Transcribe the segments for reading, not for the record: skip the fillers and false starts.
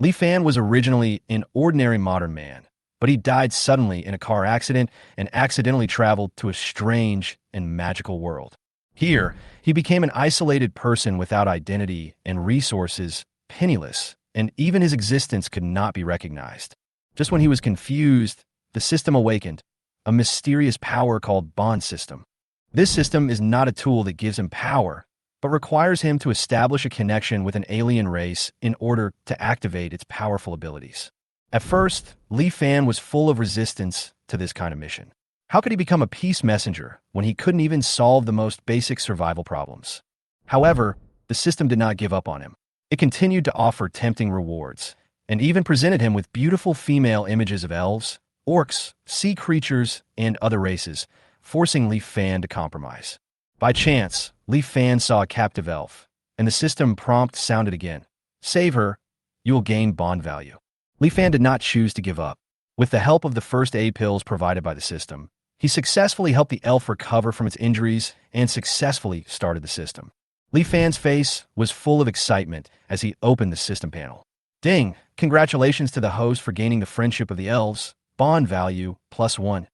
Li Fan was originally an ordinary modern man, but he died suddenly in a car accident and accidentally traveled to a strange and magical world. Here, he became an isolated person without identity and resources, penniless, and even his existence could not be recognized. Just when he was confused, the system awakened, a mysterious power called Bond System. This system is not a tool that gives him power, but requires him to establish a connection with an alien race in order to activate its powerful abilities. At first, Li Fan was full of resistance to this kind of mission. How could he become a peace messenger when he couldn't even solve the most basic survival problems? However, the system did not give up on him. It continued to offer tempting rewards, and even presented him with beautiful female images of elves, orcs, sea creatures, and other races, forcing Li Fan to compromise. By chance, Li Fan saw a captive elf, and the system prompt sounded again. Save her, you will gain bond value. Li Fan did not choose to give up. With the help of the first aid pills provided by the system, he successfully helped the elf recover from its injuries and successfully started the system. Li Fan's face was full of excitement as he opened the system panel. Ding! Congratulations to the host for gaining the friendship of the elves. Bond value +1.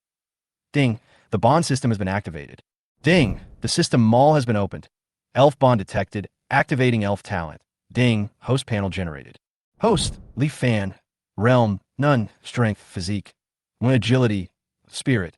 Ding! The bond system has been activated. Ding! The system mall has been opened. Elf bond detected. Activating elf talent. Ding! Host panel generated. Host, Li Fan. Realm, none. Strength, physique. 1 agility, spirit.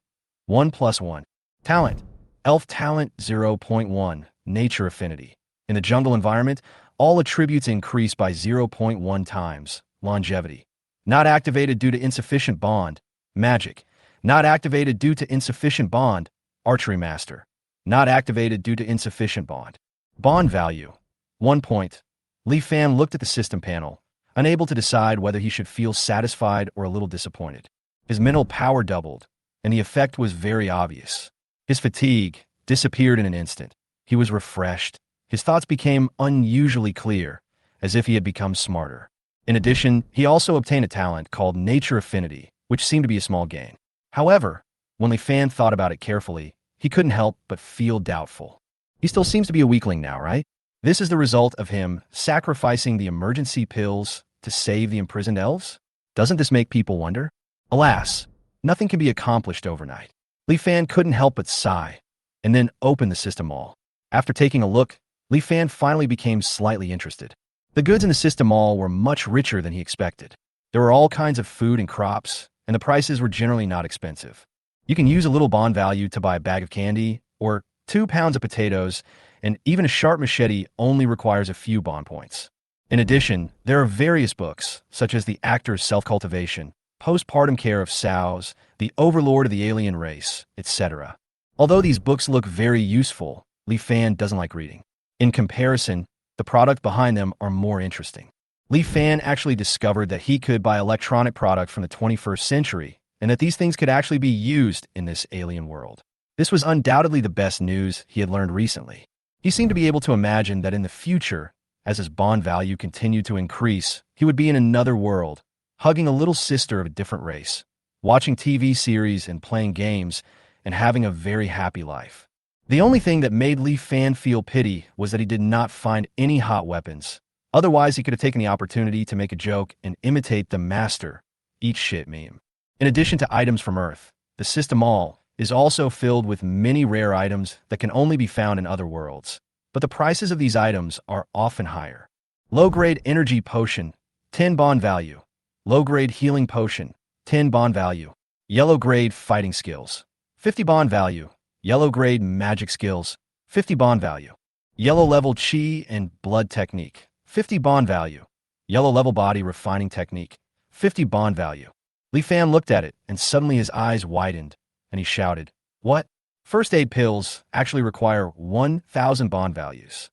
1+1. Talent, elf talent 0.1. Nature affinity. In the jungle environment, all attributes increase by 0.1 times. Longevity. Not activated due to insufficient bond. Magic. Not activated due to insufficient bond. Archery master. Not activated due to insufficient bond. Bond value. 1 point. Li Fan looked at the system panel, unable to decide whether he should feel satisfied or a little disappointed. His mental power doubled, and the effect was very obvious. His fatigue disappeared in an instant. He was refreshed. His thoughts became unusually clear, as if he had become smarter. In addition, he also obtained a talent called Nature Affinity, which seemed to be a small gain. However, when Li Fan thought about it carefully, he couldn't help but feel doubtful. He still seems to be a weakling now, right? This is the result of him sacrificing the emergency pills to save the imprisoned elves? Doesn't this make people wonder? Alas, nothing can be accomplished overnight. Li Fan couldn't help but sigh, and then open the system mall. After taking a look, Li Fan finally became slightly interested. The goods in the system mall were much richer than he expected. There were all kinds of food and crops, and the prices were generally not expensive. You can use a little bond value to buy a bag of candy, or 2 pounds of potatoes, and even a sharp machete only requires a few bond points. In addition, there are various books, such as The Actor's Self-Cultivation, Postpartum Care of Sows, The Overlord of the Alien Race, etc. Although these books look very useful, Li Fan doesn't like reading. In comparison, the product behind them are more interesting. Li Fan actually discovered that he could buy electronic product from the 21st century, and that these things could actually be used in this alien world. This was undoubtedly the best news he had learned recently. He seemed to be able to imagine that in the future, as his bond value continued to increase, he would be in another world, hugging a little sister of a different race, watching TV series and playing games, and having a very happy life. The only thing that made Li Fan feel pity was that he did not find any hot weapons. Otherwise, he could have taken the opportunity to make a joke and imitate the master, eat shit meme. In addition to items from Earth, the system mall is also filled with many rare items that can only be found in other worlds. But the prices of these items are often higher. Low-grade energy potion, 10 bond value. Low-grade healing potion, 10 bond value. Yellow-grade fighting skills, 50 bond value. Yellow-grade magic skills, 50 bond value. Yellow-level chi and blood technique, 50 bond value. Yellow-level body refining technique, 50 bond value. Li Fan looked at it, and suddenly his eyes widened, and he shouted, "What? First aid pills actually require 1,000 bond values."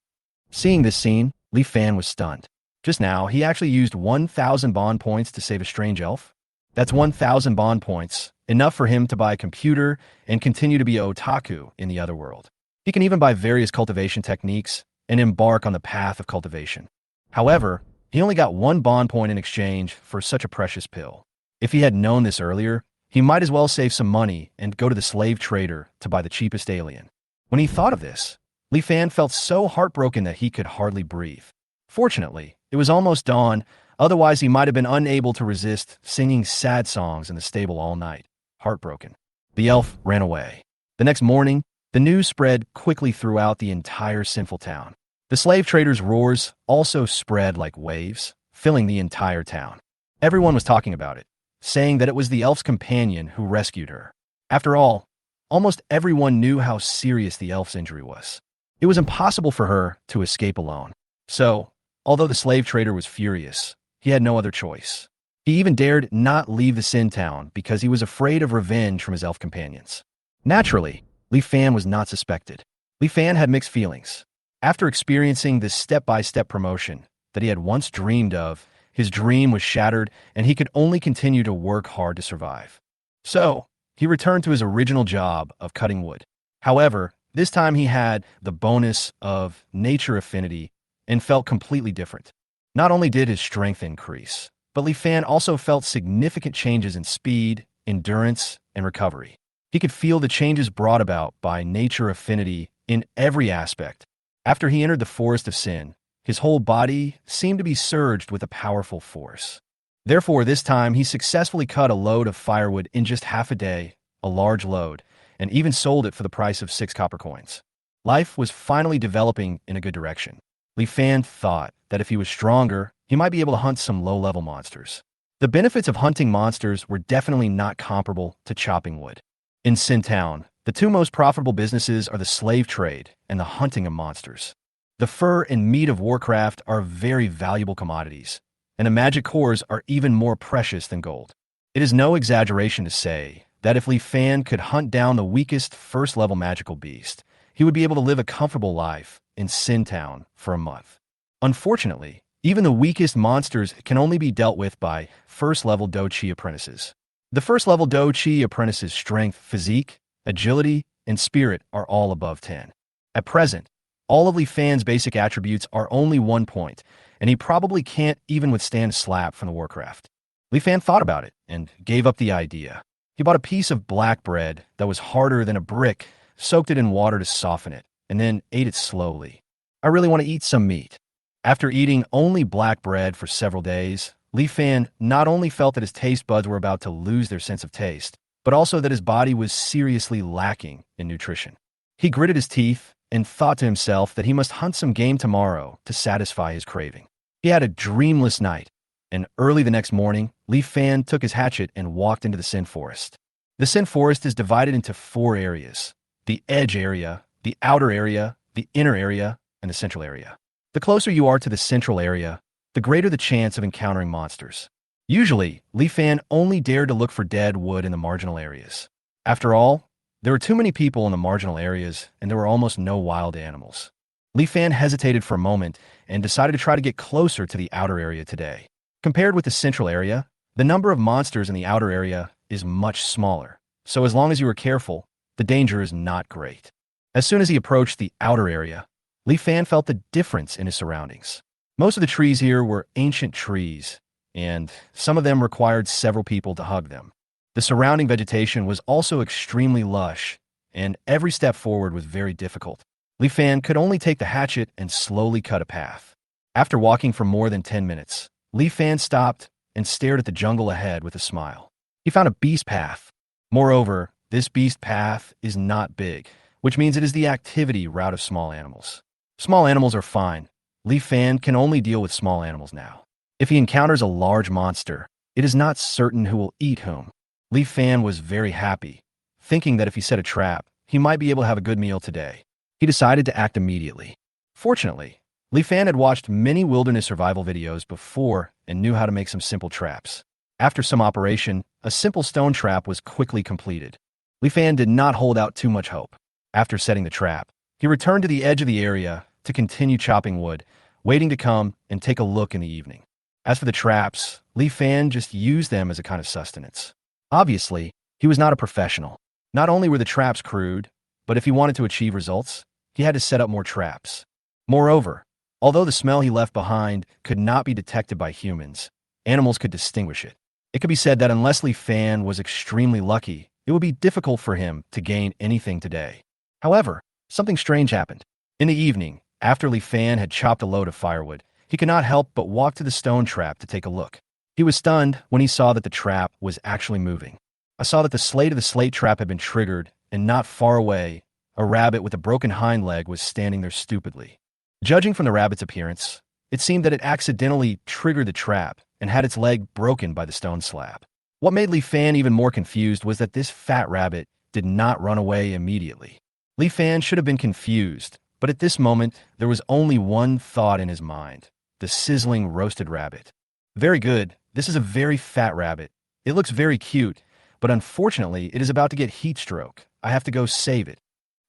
Seeing this scene, Li Fan was stunned. Just now, he actually used 1,000 bond points to save a strange elf. That's 1,000 bond points, enough for him to buy a computer and continue to be an otaku in the other world. He can even buy various cultivation techniques and embark on the path of cultivation. However, he only got 1 bond point in exchange for such a precious pill. If he had known this earlier, he might as well save some money and go to the slave trader to buy the cheapest alien. When he thought of this, Li Fan felt so heartbroken that he could hardly breathe. Fortunately, it was almost dawn, Otherwise, he might have been unable to resist singing sad songs in the stable all night, heartbroken. The elf ran away. The next morning, the news spread quickly throughout the entire sinful town. The slave trader's roars also spread like waves, filling the entire town. Everyone was talking about it, saying that it was the elf's companion who rescued her. After all, almost everyone knew how serious the elf's injury was. It was impossible for her to escape alone. So, although the slave trader was furious, he had no other choice. He even dared not leave the Sin Town because he was afraid of revenge from his elf companions. Naturally, Li Fan was not suspected. Li Fan had mixed feelings. After experiencing this step-by-step promotion that he had once dreamed of, his dream was shattered and he could only continue to work hard to survive. So, he returned to his original job of cutting wood. However, this time he had the bonus of nature affinity and felt completely different. Not only did his strength increase, but Li Fan also felt significant changes in speed, endurance, and recovery. He could feel the changes brought about by nature affinity in every aspect. After he entered the Forest of Sin, his whole body seemed to be surged with a powerful force. Therefore, this time he successfully cut a load of firewood in just half a day, a large load, and even sold it for the price of 6 copper coins. Life was finally developing in a good direction. Li Fan thought that if he was stronger, he might be able to hunt some low-level monsters. The benefits of hunting monsters were definitely not comparable to chopping wood. In Sin Town, the two most profitable businesses are the slave trade and the hunting of monsters. The fur and meat of Warcraft are very valuable commodities, and the magic cores are even more precious than gold. It is no exaggeration to say that if Li Fan could hunt down the weakest first-level magical beast, he would be able to live a comfortable life in Sin Town for a month. Unfortunately, even the weakest monsters can only be dealt with by first-level Do Chi apprentices. The first-level Do Chi apprentices' strength, physique, agility, and spirit are all above 10. At present, all of Li Fan's basic attributes are only 1 point, and he probably can't even withstand a slap from the Warcraft. Li Fan thought about it and gave up the idea. He bought a piece of black bread that was harder than a brick, soaked it in water to soften it, and then ate it slowly. I really want to eat some meat. After eating only black bread for several days, Li Fan not only felt that his taste buds were about to lose their sense of taste, but also that his body was seriously lacking in nutrition. He gritted his teeth and thought to himself that he must hunt some game tomorrow to satisfy his craving. He had a dreamless night, and early the next morning, Li Fan took his hatchet and walked into the Sin Forest. The Sin Forest is divided into 4 areas: the edge area, the outer area, the inner area, and the central area. The closer you are to the central area, the greater the chance of encountering monsters. Usually, Li Fan only dared to look for dead wood in the marginal areas. After all, there were too many people in the marginal areas, and there were almost no wild animals. Li Fan hesitated for a moment and decided to try to get closer to the outer area today. Compared with the central area, the number of monsters in the outer area is much smaller, so as long as you are careful, the danger is not great. As soon as he approached the outer area, Li Fan felt the difference in his surroundings. Most of the trees here were ancient trees, and some of them required several people to hug them. The surrounding vegetation was also extremely lush, and every step forward was very difficult. Li Fan could only take the hatchet and slowly cut a path. After walking for more than 10 minutes, Li Fan stopped and stared at the jungle ahead with a smile. He found a beast path. Moreover, this beast path is not big, which means it is the activity route of small animals. Small animals are fine. Li Fan can only deal with small animals now. If he encounters a large monster, it is not certain who will eat whom. Li Fan was very happy, thinking that if he set a trap, he might be able to have a good meal today. He decided to act immediately. Fortunately, Li Fan had watched many wilderness survival videos before and knew how to make some simple traps. After some operation, a simple stone trap was quickly completed. Li Fan did not hold out too much hope. After setting the trap, he returned to the edge of the area to continue chopping wood, waiting to come and take a look in the evening. As for the traps, Li Fan just used them as a kind of sustenance. Obviously, he was not a professional. Not only were the traps crude, but if he wanted to achieve results, he had to set up more traps. Moreover, although the smell he left behind could not be detected by humans, animals could distinguish it. It could be said that unless Li Fan was extremely lucky, it would be difficult for him to gain anything today. However, something strange happened. In the evening, after Li Fan had chopped a load of firewood, He could not help but walk to the stone trap to take a look. He was stunned when he saw that the trap was actually moving. I saw that the slate of the slate trap had been triggered, and not far away, a rabbit with a broken hind leg was standing there stupidly. Judging from the rabbit's appearance, it seemed that it accidentally triggered the trap and had its leg broken by the stone slab. What made Li Fan even more confused was that this fat rabbit did not run away immediately. Li Fan should have been confused, but at this moment, there was only one thought in his mind: the sizzling roasted rabbit. Very good. This is a very fat rabbit. It looks very cute, but unfortunately, it is about to get heat stroke. I have to go save it.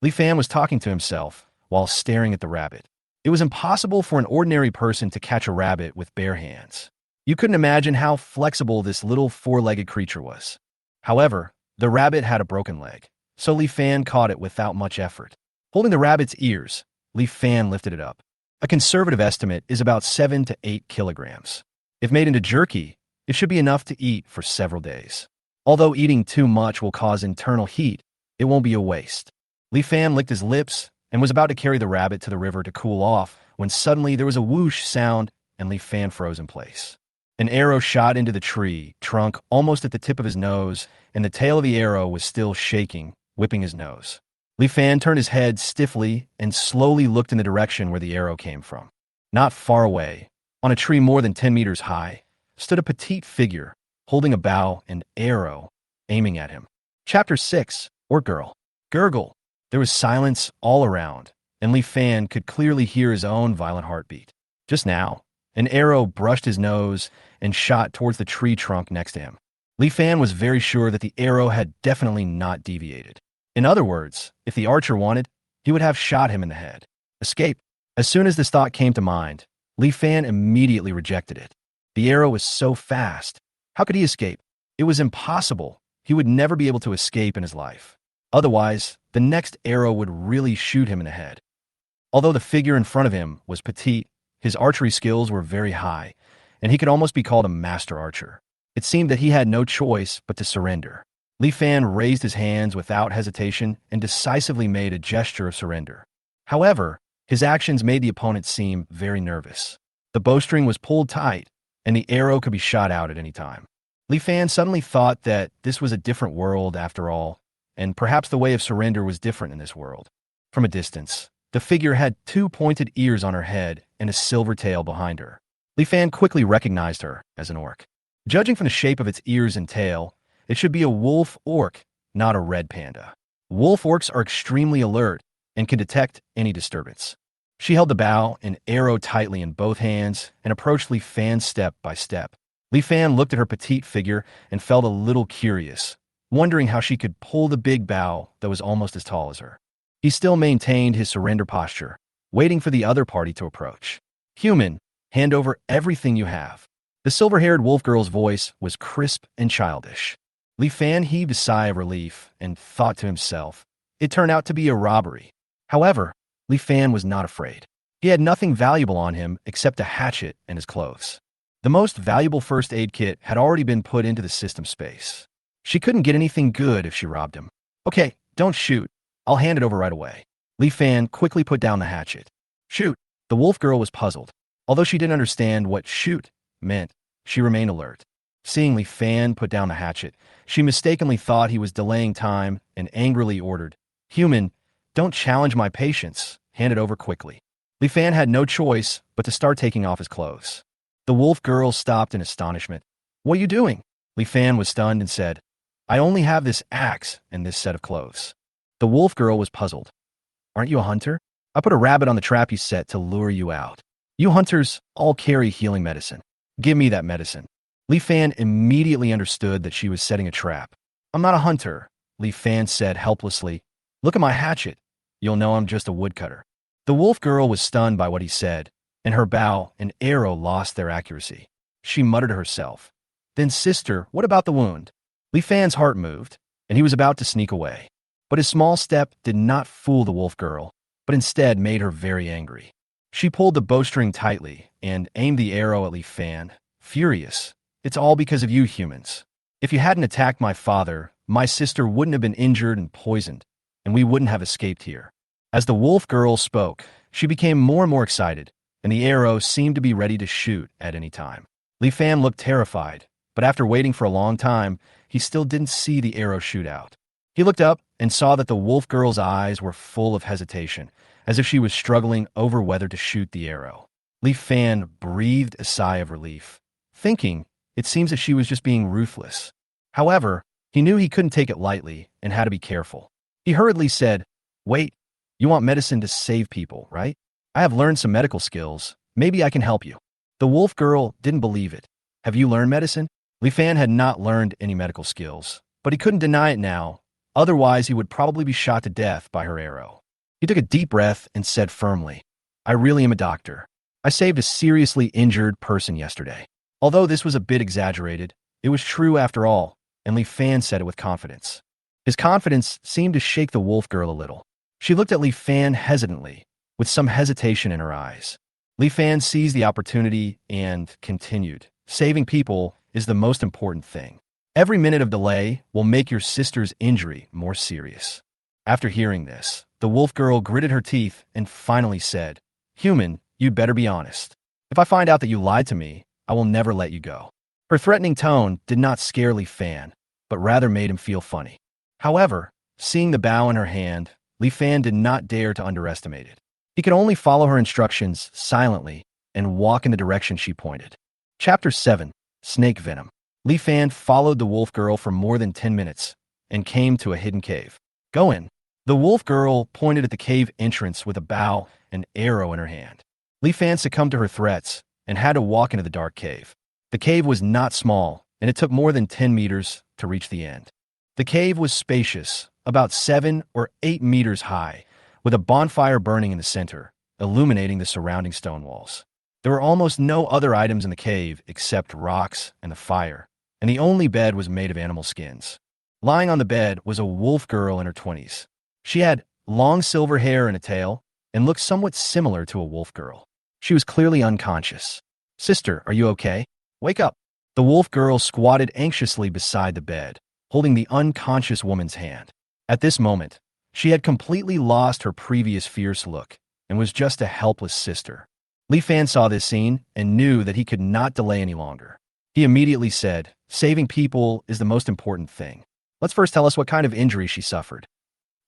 Li Fan was talking to himself while staring at the rabbit. It was impossible for an ordinary person to catch a rabbit with bare hands. You couldn't imagine how flexible this little four-legged creature was. However, the rabbit had a broken leg, so Li Fan caught it without much effort. Holding the rabbit's ears, Li Fan lifted it up. A conservative estimate is about 7 to 8 kilograms. If made into jerky, it should be enough to eat for several days. Although eating too much will cause internal heat, it won't be a waste. Li Fan licked his lips and was about to carry the rabbit to the river to cool off when suddenly there was a whoosh sound and Li Fan froze in place. An arrow shot into the tree trunk almost at the tip of his nose, and the tail of the arrow was still shaking, whipping his nose. Li Fan turned his head stiffly and slowly looked in the direction where the arrow came from. Not far away, on a tree more than 10 meters high, stood a petite figure, holding a bow and arrow, aiming at him. Chapter 6, Orc Girl. Gurgle. There was silence all around, and Li Fan could clearly hear his own violent heartbeat. Just now, an arrow brushed his nose and shot towards the tree trunk next to him. Li Fan was very sure that the arrow had definitely not deviated. In other words, if the archer wanted, he would have shot him in the head. Escape. As soon as this thought came to mind, Li Fan immediately rejected it. The arrow was so fast. How could he escape? It was impossible. He would never be able to escape in his life. Otherwise, the next arrow would really shoot him in the head. Although the figure in front of him was petite, his archery skills were very high, and he could almost be called a master archer. It seemed that he had no choice but to surrender. Li Fan raised his hands without hesitation and decisively made a gesture of surrender. However, his actions made the opponent seem very nervous. The bowstring was pulled tight, and the arrow could be shot out at any time. Li Fan suddenly thought that this was a different world after all, and perhaps the way of surrender was different in this world. From a distance, the figure had 2 pointed ears on her head and a silver tail behind her. Li Fan quickly recognized her as an orc. Judging from the shape of its ears and tail, it should be a wolf orc, not a red panda. Wolf orcs are extremely alert and can detect any disturbance. She held the bow and arrow tightly in both hands and approached Li Fan step by step. Li Fan looked at her petite figure and felt a little curious, wondering how she could pull the big bow that was almost as tall as her. He still maintained his surrender posture, waiting for the other party to approach. Human, hand over everything you have. The silver-haired wolf girl's voice was crisp and childish. Li Fan heaved a sigh of relief and thought to himself, it turned out to be a robbery. However, Li Fan was not afraid. He had nothing valuable on him except a hatchet and his clothes. The most valuable first aid kit had already been put into the system space. She couldn't get anything good if she robbed him. Okay, don't shoot. I'll hand it over right away. Li Fan quickly put down the hatchet. Shoot. The wolf girl was puzzled. Although she didn't understand what shoot meant, she remained alert. Seeing Li Fan put down the hatchet, she mistakenly thought he was delaying time and angrily ordered, Human, don't challenge my patience. Hand it over quickly. Li Fan had no choice but to start taking off his clothes. The wolf girl stopped in astonishment. What are you doing? Li Fan was stunned and said, I only have this axe and this set of clothes. The wolf girl was puzzled. Aren't you a hunter? I put a rabbit on the trap you set to lure you out. You hunters all carry healing medicine. Give me that medicine. Li Fan immediately understood that she was setting a trap. I'm not a hunter, Li Fan said helplessly. Look at my hatchet. You'll know I'm just a woodcutter. The wolf girl was stunned by what he said, and her bow and arrow lost their accuracy. She muttered to herself. Then, sister, what about the wound? Li Fan's heart moved, and he was about to sneak away. But his small step did not fool the wolf girl, but instead made her very angry. She pulled the bowstring tightly and aimed the arrow at Li Fan, furious. It's all because of you humans. If you hadn't attacked my father, my sister wouldn't have been injured and poisoned, and we wouldn't have escaped here. As the wolf girl spoke, she became more and more excited, and the arrow seemed to be ready to shoot at any time. Li Fan looked terrified, but after waiting for a long time, he still didn't see the arrow shoot out. He looked up and saw that the wolf girl's eyes were full of hesitation, as if she was struggling over whether to shoot the arrow. Li Fan breathed a sigh of relief, thinking it seems that she was just being ruthless. However, he knew he couldn't take it lightly and had to be careful. He hurriedly said, "Wait, you want medicine to save people, right? I have learned some medical skills. Maybe I can help you." The wolf girl didn't believe it. "Have you learned medicine?" Li Fan had not learned any medical skills, but he couldn't deny it now. Otherwise, he would probably be shot to death by her arrow. He took a deep breath and said firmly, "I really am a doctor. I saved a seriously injured person yesterday." Although this was a bit exaggerated, it was true after all, and Li Fan said it with confidence. His confidence seemed to shake the wolf girl a little. She looked at Li Fan hesitantly, with some hesitation in her eyes. Li Fan seized the opportunity and continued, "Saving people is the most important thing. Every minute of delay will make your sister's injury more serious." After hearing this, the wolf girl gritted her teeth and finally said, "Human, you'd better be honest. If I find out that you lied to me, I will never let you go." Her threatening tone did not scare Li Fan, but rather made him feel funny. However, seeing the bow in her hand, Li Fan did not dare to underestimate it. He could only follow her instructions silently and walk in the direction she pointed. Chapter 7. Snake Venom. Li Fan followed the wolf girl for more than 10 minutes and came to a hidden cave. "Go in." The wolf girl pointed at the cave entrance with a bow and arrow in her hand. Li Fan succumbed to her threats and had to walk into the dark cave. The cave was not small, and it took more than 10 meters to reach the end. The cave was spacious, about 7 or 8 meters high, with a bonfire burning in the center, illuminating the surrounding stone walls. There were almost no other items in the cave except rocks and the fire, and the only bed was made of animal skins. Lying on the bed was a wolf girl in her 20s. She had long silver hair and a tail, and looked somewhat similar to a wolf girl. She was clearly unconscious. "Sister, are you okay? Wake up." The wolf girl squatted anxiously beside the bed, holding the unconscious woman's hand. At this moment, she had completely lost her previous fierce look and was just a helpless sister. Li Fan saw this scene and knew that he could not delay any longer. He immediately said, "Saving people is the most important thing. Let's first tell us what kind of injury she suffered."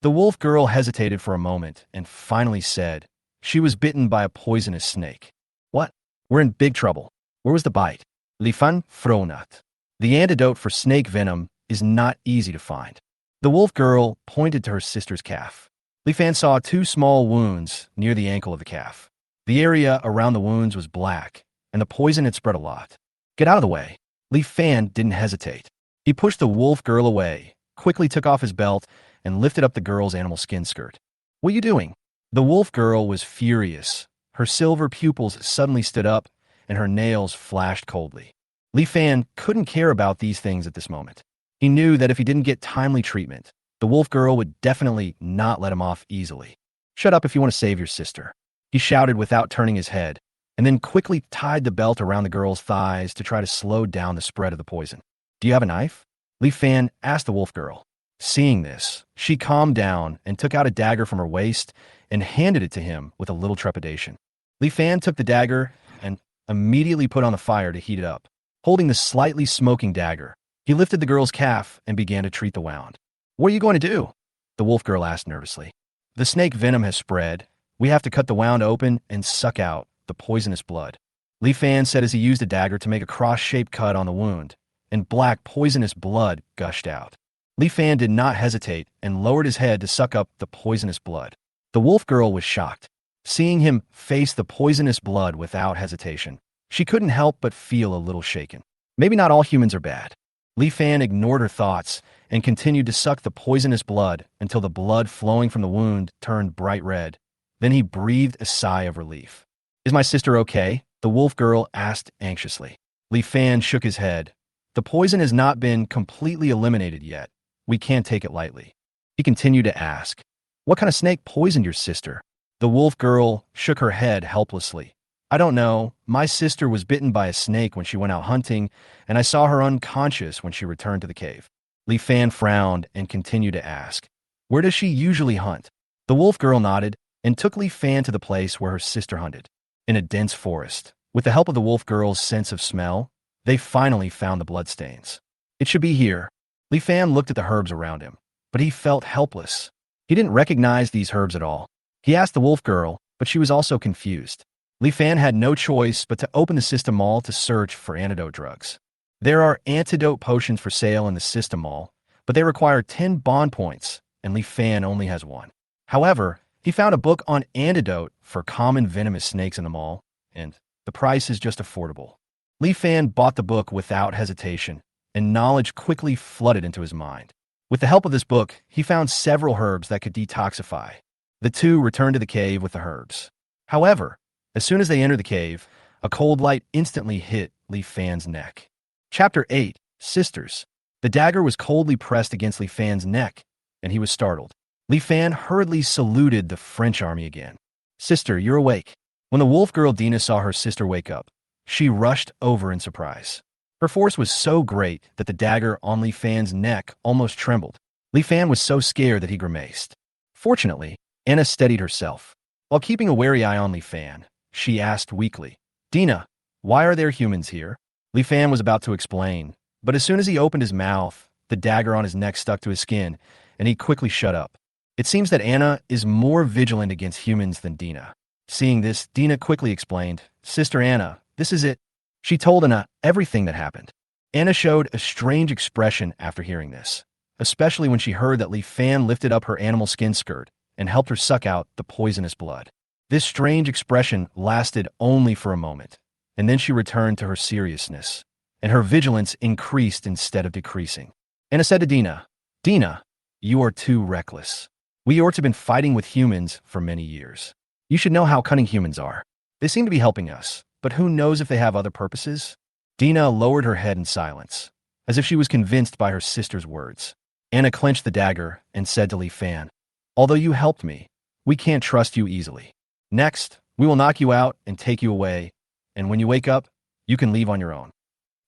The wolf girl hesitated for a moment and finally said, "She was bitten by a poisonous snake." "What? We're in big trouble. Where was the bite?" Li Fan fronat. The antidote for snake venom is not easy to find. The wolf girl pointed to her sister's calf. Li Fan saw 2 small wounds near the ankle of the calf. The area around the wounds was black, and the poison had spread a lot. "Get out of the way." Li Fan didn't hesitate. He pushed the wolf girl away, quickly took off his belt, and lifted up the girl's animal skin skirt. "What are you doing?" The wolf girl was furious. Her silver pupils suddenly stood up, and her nails flashed coldly. Li Fan couldn't care about these things at this moment. He knew that if he didn't get timely treatment, the wolf girl would definitely not let him off easily. "Shut up if you want to save your sister," he shouted without turning his head, and then quickly tied the belt around the girl's thighs to try to slow down the spread of the poison. "Do you have a knife?" Li Fan asked the wolf girl. Seeing this, she calmed down and took out a dagger from her waist and handed it to him with a little trepidation. Li Fan took the dagger and immediately put on the fire to heat it up. Holding the slightly smoking dagger, he lifted the girl's calf and began to treat the wound. "What are you going to do?" the wolf girl asked nervously. "The snake venom has spread. We have to cut the wound open and suck out the poisonous blood." Li Fan said as he used a dagger to make a cross-shaped cut on the wound, and black poisonous blood gushed out. Li Fan did not hesitate and lowered his head to suck up the poisonous blood. The wolf girl was shocked. Seeing him face the poisonous blood without hesitation, she couldn't help but feel a little shaken. Maybe not all humans are bad. Li Fan ignored her thoughts and continued to suck the poisonous blood until the blood flowing from the wound turned bright red. Then he breathed a sigh of relief. "Is my sister okay?" the wolf girl asked anxiously. Li Fan shook his head. "The poison has not been completely eliminated yet. We can't take it lightly." He continued to ask, "What kind of snake poisoned your sister?" The wolf girl shook her head helplessly. "I don't know. My sister was bitten by a snake when she went out hunting, and I saw her unconscious when she returned to the cave." Li Fan frowned and continued to ask, "Where does she usually hunt?" The wolf girl nodded and took Li Fan to the place where her sister hunted. in a dense forest. With the help of the wolf girl's sense of smell, they finally found the bloodstains. It should be here. Li Fan looked at the herbs around him, but he felt helpless. He didn't recognize these herbs at all. He asked the wolf girl, but she was also confused. Li Fan had no choice but to open the system mall to search for antidote drugs. There are antidote potions for sale in the system mall, but they require 10 bond points, and Li Fan only has one. However, he found a book on antidote for common venomous snakes in the mall, and the price is just affordable. Li Fan bought the book without hesitation, and knowledge quickly flooded into his mind. With the help of this book, he found several herbs that could detoxify. The two returned to the cave with the herbs. However, as soon as they entered the cave, a cold light instantly hit Li Fan's neck. Chapter 8, Sisters. The dagger was coldly pressed against Li Fan's neck, and he was startled. Li Fan hurriedly saluted the French army again. Sister, you're awake. When the wolf girl Dina saw her sister wake up, she rushed over in surprise. Her force was so great that the dagger on Li Fan's neck almost trembled. Li Fan was so scared that he grimaced. Fortunately, Anna steadied herself. While keeping a wary eye on Li Fan, she asked weakly, Dina, why are there humans here? Li Fan was about to explain, but as soon as he opened his mouth, the dagger on his neck stuck to his skin, and he quickly shut up. It seems that Anna is more vigilant against humans than Dina. Seeing this, Dina quickly explained, Sister Anna, this is it. She told Anna everything that happened. Anna showed a strange expression after hearing this, especially when she heard that Li Fan lifted up her animal skin skirt and helped her suck out the poisonous blood. This strange expression lasted only for a moment, and then she returned to her seriousness, and her vigilance increased instead of decreasing. Anna said to Dina, Dina, you are too reckless. We orcs have been fighting with humans for many years. You should know how cunning humans are. They seem to be helping us, but who knows if they have other purposes? Dina lowered her head in silence, as if she was convinced by her sister's words. Anna clenched the dagger and said to Li Fan, Although you helped me, we can't trust you easily. Next, we will knock you out and take you away, and when you wake up, you can leave on your own.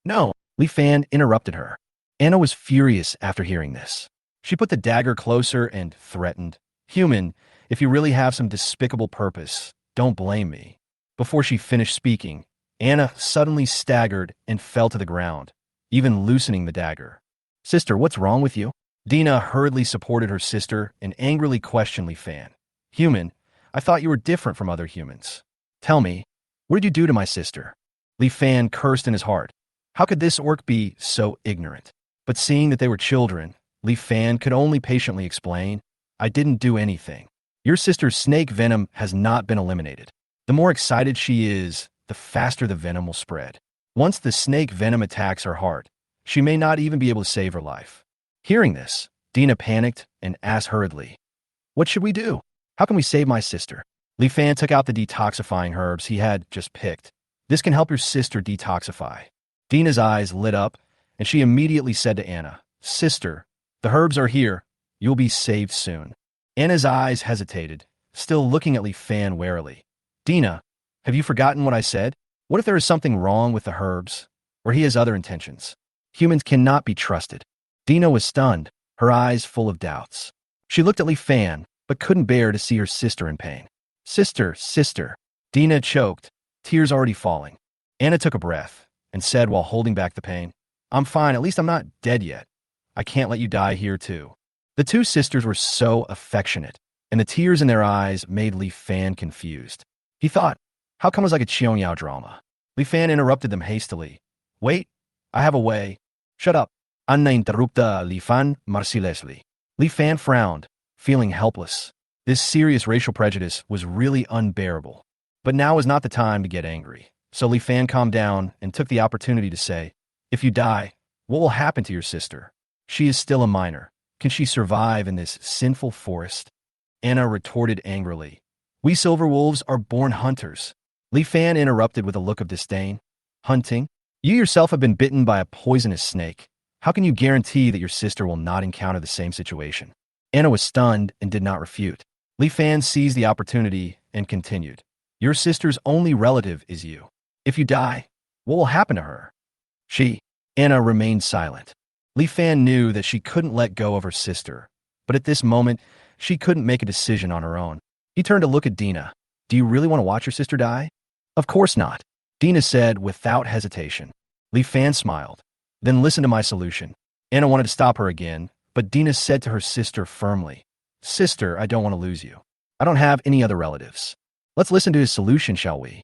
No, Li Fan interrupted her. Anna was furious after hearing this. She put the dagger closer and threatened, Human, if you really have some despicable purpose, don't blame me. Before she finished speaking, Anna suddenly staggered and fell to the ground, even loosening the dagger. Sister, what's wrong with you? Dina hurriedly supported her sister and angrily questioned Li Fan. Human, I thought you were different from other humans. Tell me, what did you do to my sister? Li Fan cursed in his heart. How could this orc be so ignorant? But seeing that they were children, Li Fan could only patiently explain, I didn't do anything. Your sister's snake venom has not been eliminated. The more excited she is, the faster the venom will spread. Once the snake venom attacks her heart, she may not even be able to save her life. Hearing this, Dina panicked and asked hurriedly, What should we do? How can we save my sister? Li Fan took out the detoxifying herbs he had just picked. This can help your sister detoxify. Dina's eyes lit up, and she immediately said to Anna, Sister, the herbs are here. You'll be saved soon. Anna's eyes hesitated, still looking at Li Fan warily. Dina, have you forgotten what I said? What if there is something wrong with the herbs, or he has other intentions? Humans cannot be trusted. Dina was stunned, her eyes full of doubts. She looked at Li Fan, but couldn't bear to see her sister in pain. Sister, sister. Dina choked, tears already falling. Anna took a breath and said while holding back the pain, I'm fine, at least I'm not dead yet. I can't let you die here too. The two sisters were so affectionate, and the tears in their eyes made Li Fan confused. He thought, how come it was like a Cheonyao drama? Li Fan interrupted them hastily. Wait, I have a way. Shut up. Anna interrupta Li Fan mercilessly. Li Fan frowned, feeling helpless. This serious racial prejudice was really unbearable. But now was not the time to get angry. So Li Fan calmed down and took the opportunity to say, If you die, what will happen to your sister? She is still a minor. Can she survive in this sinful forest? Anna retorted angrily. We silver wolves are born hunters. Li Fan interrupted with a look of disdain. Hunting? You yourself have been bitten by a poisonous snake. How can you guarantee that your sister will not encounter the same situation? Anna was stunned and did not refute. Li Fan seized the opportunity and continued. Your sister's only relative is you. If you die, what will happen to her? Anna remained silent. Li Fan knew that she couldn't let go of her sister, but at this moment, she couldn't make a decision on her own. He turned to look at Dina. Do you really want to watch your sister die? Of course not, Dina said without hesitation. Li Fan smiled. Then listen to my solution. Anna wanted to stop her again, but Dina said to her sister firmly, Sister, I don't want to lose you. I don't have any other relatives. Let's listen to his solution, shall we?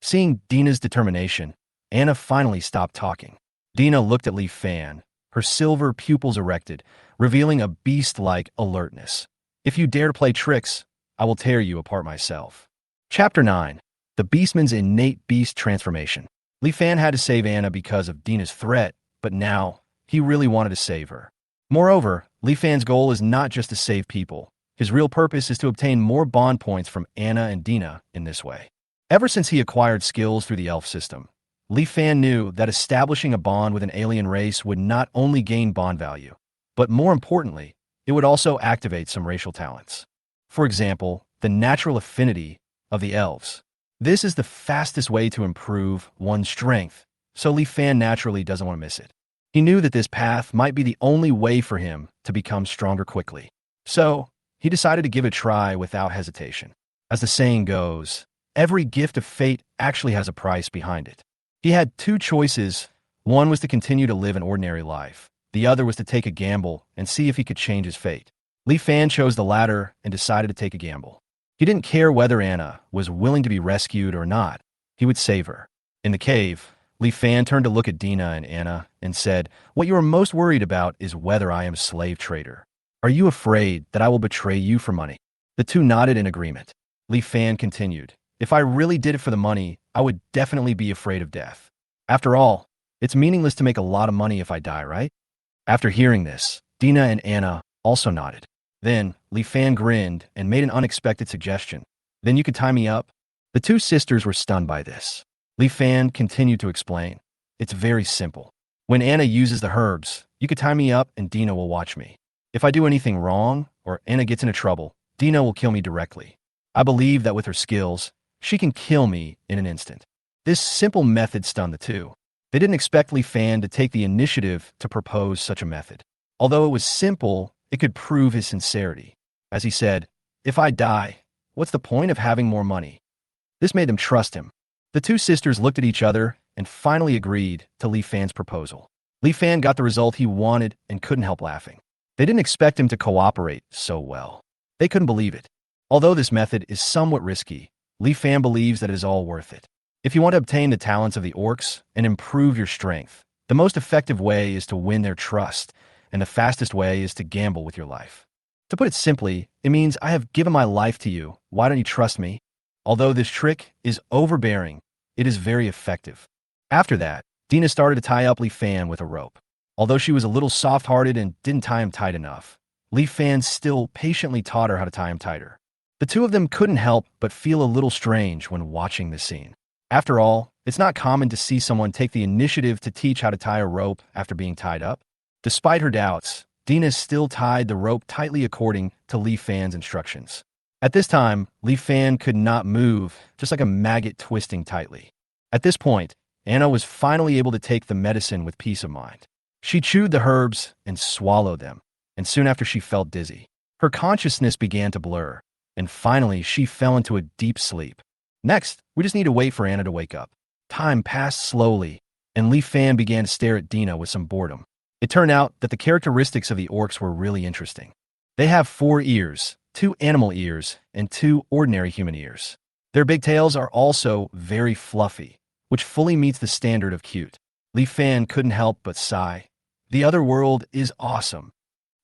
Seeing Dina's determination, Anna finally stopped talking. Dina looked at Li Fan, her silver pupils erected, revealing a beast-like alertness. If you dare to play tricks, I will tear you apart myself. Chapter 9. The Beastman's Innate Beast Transformation. Li Fan had to save Anna because of Dina's threat, but now he really wanted to save her. Moreover, Li Fan's goal is not just to save people. His real purpose is to obtain more bond points from Anna and Dina in this way. Ever since he acquired skills through the elf system, Li Fan knew that establishing a bond with an alien race would not only gain bond value, but more importantly, it would also activate some racial talents. For example, the natural affinity of the elves. This is the fastest way to improve one's strength, so Li Fan naturally doesn't want to miss it. He knew that this path might be the only way for him to become stronger quickly. So, he decided to give it a try without hesitation. As the saying goes, every gift of fate actually has a price behind it. He had two choices. One was to continue to live an ordinary life. The other was to take a gamble and see if he could change his fate. Li Fan chose the latter and decided to take a gamble. He didn't care whether Anna was willing to be rescued or not. He would save her. In the cave, Li Fan turned to look at Dina and Anna and said, What you are most worried about is whether I am a slave trader. Are you afraid that I will betray you for money? The two nodded in agreement. Li Fan continued, If I really did it for the money, I would definitely be afraid of death. After all, it's meaningless to make a lot of money if I die, right? After hearing this, Dina and Anna also nodded. Then, Li Fan grinned and made an unexpected suggestion. Then you could tie me up? The two sisters were stunned by this. Li Fan continued to explain. It's very simple. When Anna uses the herbs, you could tie me up and Dina will watch me. If I do anything wrong or Anna gets into trouble, Dina will kill me directly. I believe that with her skills, she can kill me in an instant. This simple method stunned the two. They didn't expect Li Fan to take the initiative to propose such a method. Although it was simple, it could prove his sincerity. As he said, If I die, what's the point of having more money? This made them trust him. The two sisters looked at each other and finally agreed to Li Fan's proposal. Li Fan got the result he wanted and couldn't help laughing. They didn't expect him to cooperate so well. They couldn't believe it. Although this method is somewhat risky, Li Fan believes that it is all worth it. If you want to obtain the talents of the orcs and improve your strength, the most effective way is to win their trust, and the fastest way is to gamble with your life. To put it simply, it means I have given my life to you. Why don't you trust me? Although this trick is overbearing, it is very effective. After that, Dina started to tie up Li Fan with a rope. Although she was a little soft-hearted and didn't tie him tight enough, Li Fan still patiently taught her how to tie him tighter. The two of them couldn't help but feel a little strange when watching this scene. After all, it's not common to see someone take the initiative to teach how to tie a rope after being tied up. Despite her doubts, Dina still tied the rope tightly according to Li Fan's instructions. At this time, Li Fan could not move, just like a maggot twisting tightly. At this point, Anna was finally able to take the medicine with peace of mind. She chewed the herbs and swallowed them, and soon after she felt dizzy. Her consciousness began to blur, and finally she fell into a deep sleep. Next, we just need to wait for Anna to wake up. Time passed slowly, and Li Fan began to stare at Dina with some boredom. It turned out that the characteristics of the orcs were really interesting. They have 4 ears, 2 animal ears, and 2 ordinary human ears. Their big tails are also very fluffy, which fully meets the standard of cute. Li Fan couldn't help but sigh. The other world is awesome.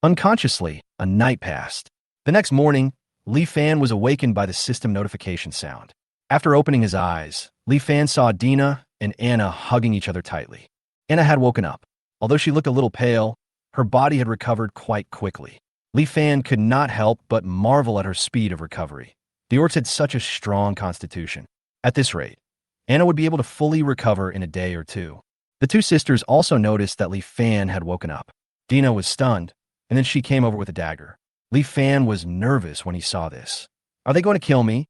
Unconsciously, a night passed. The next morning, Li Fan was awakened by the system notification sound. After opening his eyes, Li Fan saw Dina and Anna hugging each other tightly. Anna had woken up. Although she looked a little pale, her body had recovered quite quickly. Li Fan could not help but marvel at her speed of recovery. The orcs had such a strong constitution. At this rate, Anna would be able to fully recover in a day or two. The two sisters also noticed that Li Fan had woken up. Dina was stunned, and then she came over with a dagger. Li Fan was nervous when he saw this. Are they going to kill me?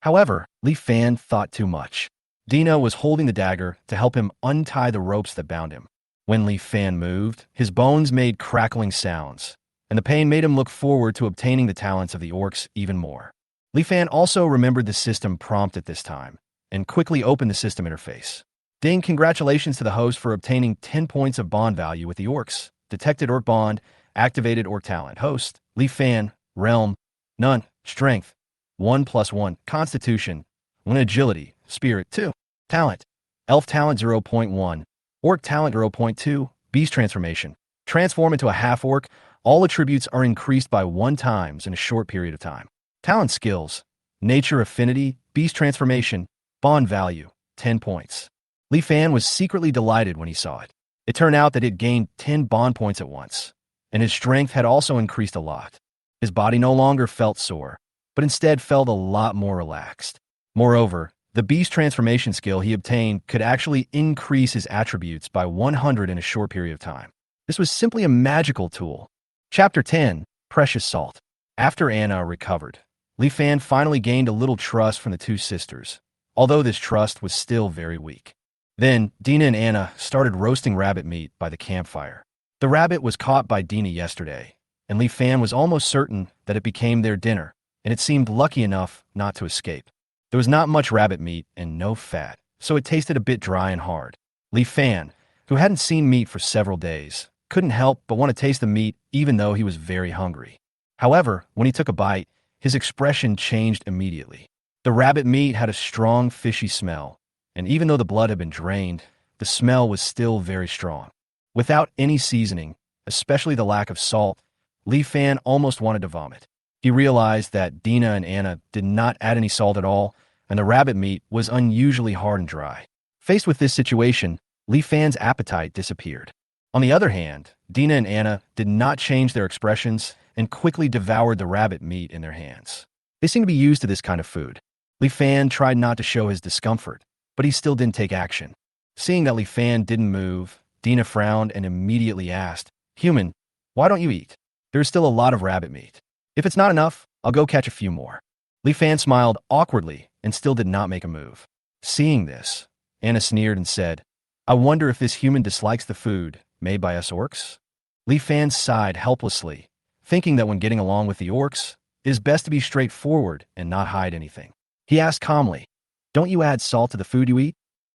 However, Li Fan thought too much. Dina was holding the dagger to help him untie the ropes that bound him. When Li Fan moved, his bones made crackling sounds, and the pain made him look forward to obtaining the talents of the orcs even more. Li Fan also remembered the system prompt at this time, and quickly opened the system interface. Ding, congratulations to the host for obtaining 10 points of bond value with the orcs. Detected orc bond, activated orc talent. Host, Leaf Fan, realm, none, strength, 1+1, constitution, 1 agility, spirit, 2, talent, elf talent 0.1, orc talent 0.2, beast transformation. Transform into a half-orc, all attributes are increased by 1 times in a short period of time. Talent skills, nature affinity, beast transformation, bond value, 10 points. Li Fan was secretly delighted when he saw it. It turned out that it gained 10 bond points at once, and his strength had also increased a lot. His body no longer felt sore, but instead felt a lot more relaxed. Moreover, the beast transformation skill he obtained could actually increase his attributes by 100 in a short period of time. This was simply a magical tool. Chapter 10, Precious Salt. After Anna recovered, Li Fan finally gained a little trust from the two sisters, although this trust was still very weak. Then, Dina and Anna started roasting rabbit meat by the campfire. The rabbit was caught by Dina yesterday, and Li Fan was almost certain that it became their dinner, and it seemed lucky enough not to escape. There was not much rabbit meat and no fat, so it tasted a bit dry and hard. Li Fan, who hadn't seen meat for several days, couldn't help but want to taste the meat even though he was very hungry. However, when he took a bite, his expression changed immediately. The rabbit meat had a strong fishy smell, and even though the blood had been drained, the smell was still very strong. Without any seasoning, especially the lack of salt, Li Fan almost wanted to vomit. He realized that Dina and Anna did not add any salt at all, and the rabbit meat was unusually hard and dry. Faced with this situation, Li Fan's appetite disappeared. On the other hand, Dina and Anna did not change their expressions and quickly devoured the rabbit meat in their hands. They seemed to be used to this kind of food. Li Fan tried not to show his discomfort, but he still didn't take action. Seeing that Li Fan didn't move, Dina frowned and immediately asked, "Human, why don't you eat? There's still a lot of rabbit meat. If it's not enough, I'll go catch a few more." Li Fan smiled awkwardly and still did not make a move. Seeing this, Anna sneered and said, "I wonder if this human dislikes the food made by us orcs?" Li Fan sighed helplessly, thinking that when getting along with the orcs, it is best to be straightforward and not hide anything. He asked calmly, "Don't you add salt to the food you eat?"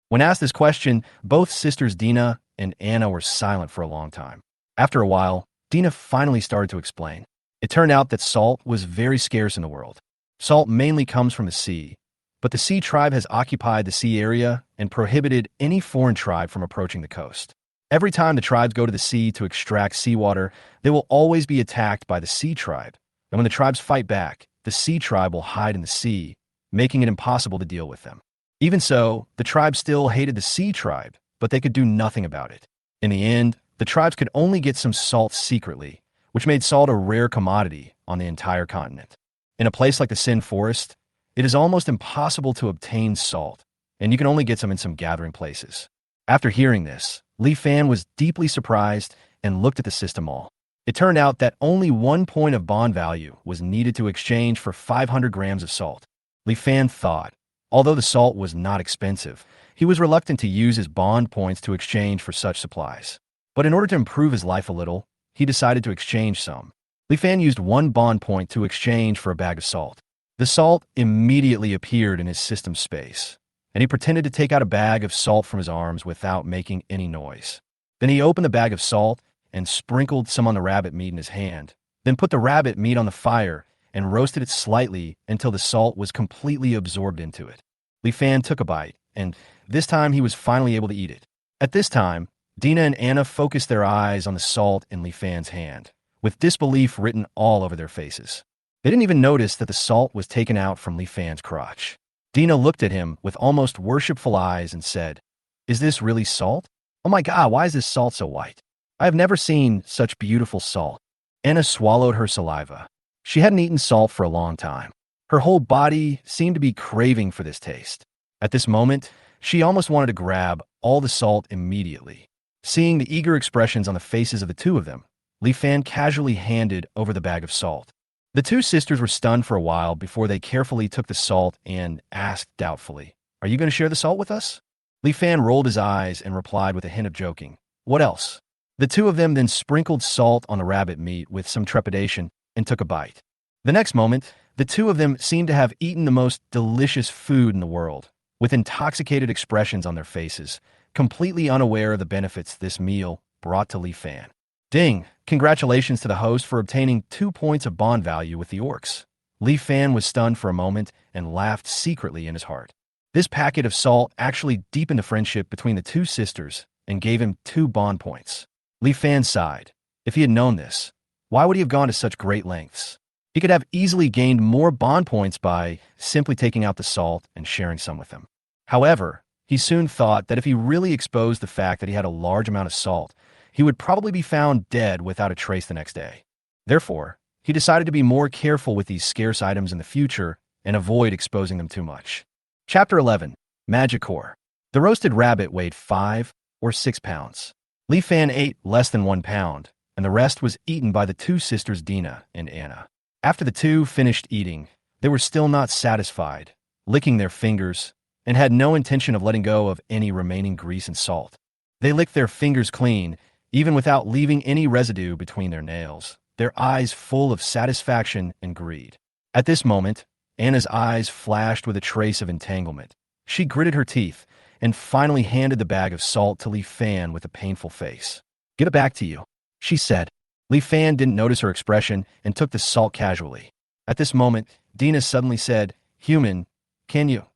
When asked this question, both sisters Dina and Anna were silent for a long time. After a while, Dina finally started to explain. It turned out that salt was very scarce in the world. Salt mainly comes from the sea, but the Sea tribe has occupied the sea area and prohibited any foreign tribe from approaching the coast. Every time the tribes go to the sea to extract seawater, they will always be attacked by the Sea tribe, and when the tribes fight back, the Sea tribe will hide in the sea, making it impossible to deal with them. Even so, the tribe still hated the Sea tribe, but they could do nothing about it. In the end, the tribes could only get some salt secretly, which made salt a rare commodity on the entire continent. In a place like the Sin Forest, it is almost impossible to obtain salt, and you can only get some in some gathering places. After hearing this, Li Fan was deeply surprised and looked at the system all. It turned out that only 1 point of bond value was needed to exchange for 500 grams of salt. Li Fan thought, although the salt was not expensive, he was reluctant to use his bond points to exchange for such supplies. But in order to improve his life a little, he decided to exchange some. Li Fan used 1 bond point to exchange for a bag of salt. The salt immediately appeared in his system space, and he pretended to take out a bag of salt from his arms without making any noise. Then he opened the bag of salt and sprinkled some on the rabbit meat in his hand, then put the rabbit meat on the fire and roasted it slightly until the salt was completely absorbed into it. Li Fan took a bite, and this time he was finally able to eat it. At this time, Dina and Anna focused their eyes on the salt in Li Fan's hand, with disbelief written all over their faces. They didn't even notice that the salt was taken out from Li Fan's crotch. Dina looked at him with almost worshipful eyes and said, "Is this really salt? Oh my God, why is this salt so white? I have never seen such beautiful salt." Anna swallowed her saliva. She hadn't eaten salt for a long time. Her whole body seemed to be craving for this taste. At this moment, she almost wanted to grab all the salt immediately. Seeing the eager expressions on the faces of the two of them, Li Fan casually handed over the bag of salt. The two sisters were stunned for a while before they carefully took the salt and asked doubtfully, "Are you going to share the salt with us?" Li Fan rolled his eyes and replied with a hint of joking, "What else?" The two of them then sprinkled salt on the rabbit meat with some trepidation and took a bite. The next moment, the two of them seemed to have eaten the most delicious food in the world, with intoxicated expressions on their faces, completely unaware of the benefits this meal brought to Li Fan. Ding! Congratulations to the host for obtaining 2 points of bond value with the orcs. Li Fan was stunned for a moment and laughed secretly in his heart. This packet of salt actually deepened the friendship between the two sisters and gave him 2 bond points. Li Fan sighed. If he had known this, why would he have gone to such great lengths? He could have easily gained more bond points by simply taking out the salt and sharing some with them. However, he soon thought that if he really exposed the fact that he had a large amount of salt, he would probably be found dead without a trace the next day. Therefore, he decided to be more careful with these scarce items in the future and avoid exposing them too much. Chapter 11. Magic Core. The roasted rabbit weighed 5 or 6 pounds. Li Fan ate less than 1 pound, and the rest was eaten by the two sisters Dina and Anna. After the two finished eating, they were still not satisfied, licking their fingers, and had no intention of letting go of any remaining grease and salt. They licked their fingers clean, even without leaving any residue between their nails, their eyes full of satisfaction and greed. At this moment, Anna's eyes flashed with a trace of entanglement. She gritted her teeth and finally handed the bag of salt to Li Fan with a painful face. "Give it back to you," she said. Li Fan didn't notice her expression and took the salt casually. At this moment, Dina suddenly said, "Human, can you?"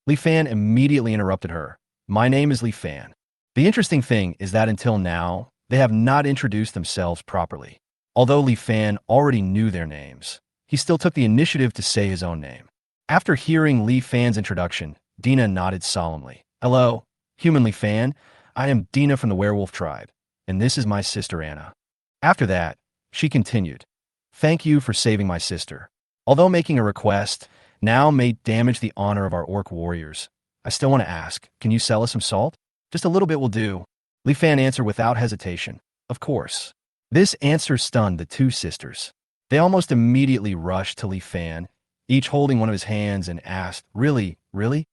Li Fan immediately interrupted her. "My name is Li Fan." The interesting thing is that until now, they have not introduced themselves properly. Although Li Fan already knew their names, he still took the initiative to say his own name. After hearing Li Fan's introduction, Dina nodded solemnly. "Hello, human Li Fan. I am Dina from the werewolf tribe, and this is my sister Anna." After that, she continued, "Thank you for saving my sister. Although making a request now may damage the honor of our orc warriors, I still want to ask, can you sell us some salt? Just a little bit will do." Li Fan answered without hesitation, "Of course." This answer stunned the two sisters. They almost immediately rushed to Li Fan, each holding one of his hands, and asked, "Really? Really?"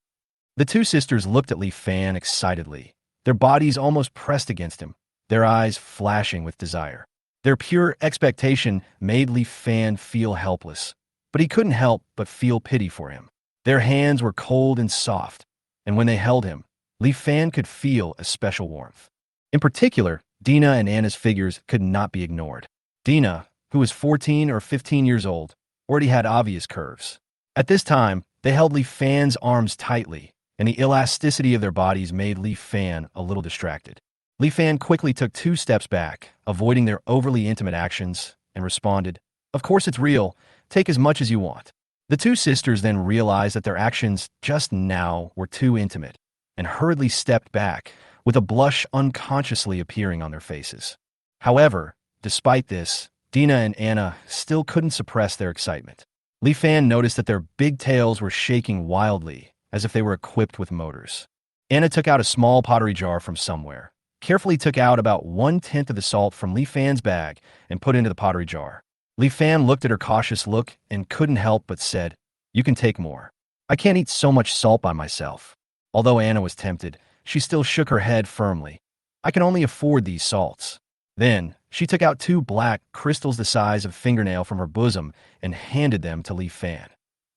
The two sisters looked at Li Fan excitedly, their bodies almost pressed against him, their eyes flashing with desire. Their pure expectation made Li Fan feel helpless, but he couldn't help but feel pity for him. Their hands were cold and soft, and when they held him, Li Fan could feel a special warmth. In particular, Dina and Anna's figures could not be ignored. Dina, who was 14 or 15 years old, already had obvious curves. At this time, they held Li Fan's arms tightly, and the elasticity of their bodies made Li Fan a little distracted. Li Fan quickly took 2 steps back, avoiding their overly intimate actions, and responded, "Of course it's real. Take as much as you want." The two sisters then realized that their actions just now were too intimate, and hurriedly stepped back, with a blush unconsciously appearing on their faces. However, despite this, Dina and Anna still couldn't suppress their excitement. Li Fan noticed that their big tails were shaking wildly, as if they were equipped with motors. Anna took out a small pottery jar from somewhere, carefully took out about 1/10 of the salt from Li Fan's bag, and put it into the pottery jar. Li Fan looked at her cautious look and couldn't help but said, "You can take more. I can't eat so much salt by myself." Although Anna was tempted, she still shook her head firmly. "I can only afford these salts." Then, she took out 2 black crystals the size of a fingernail from her bosom and handed them to Li Fan.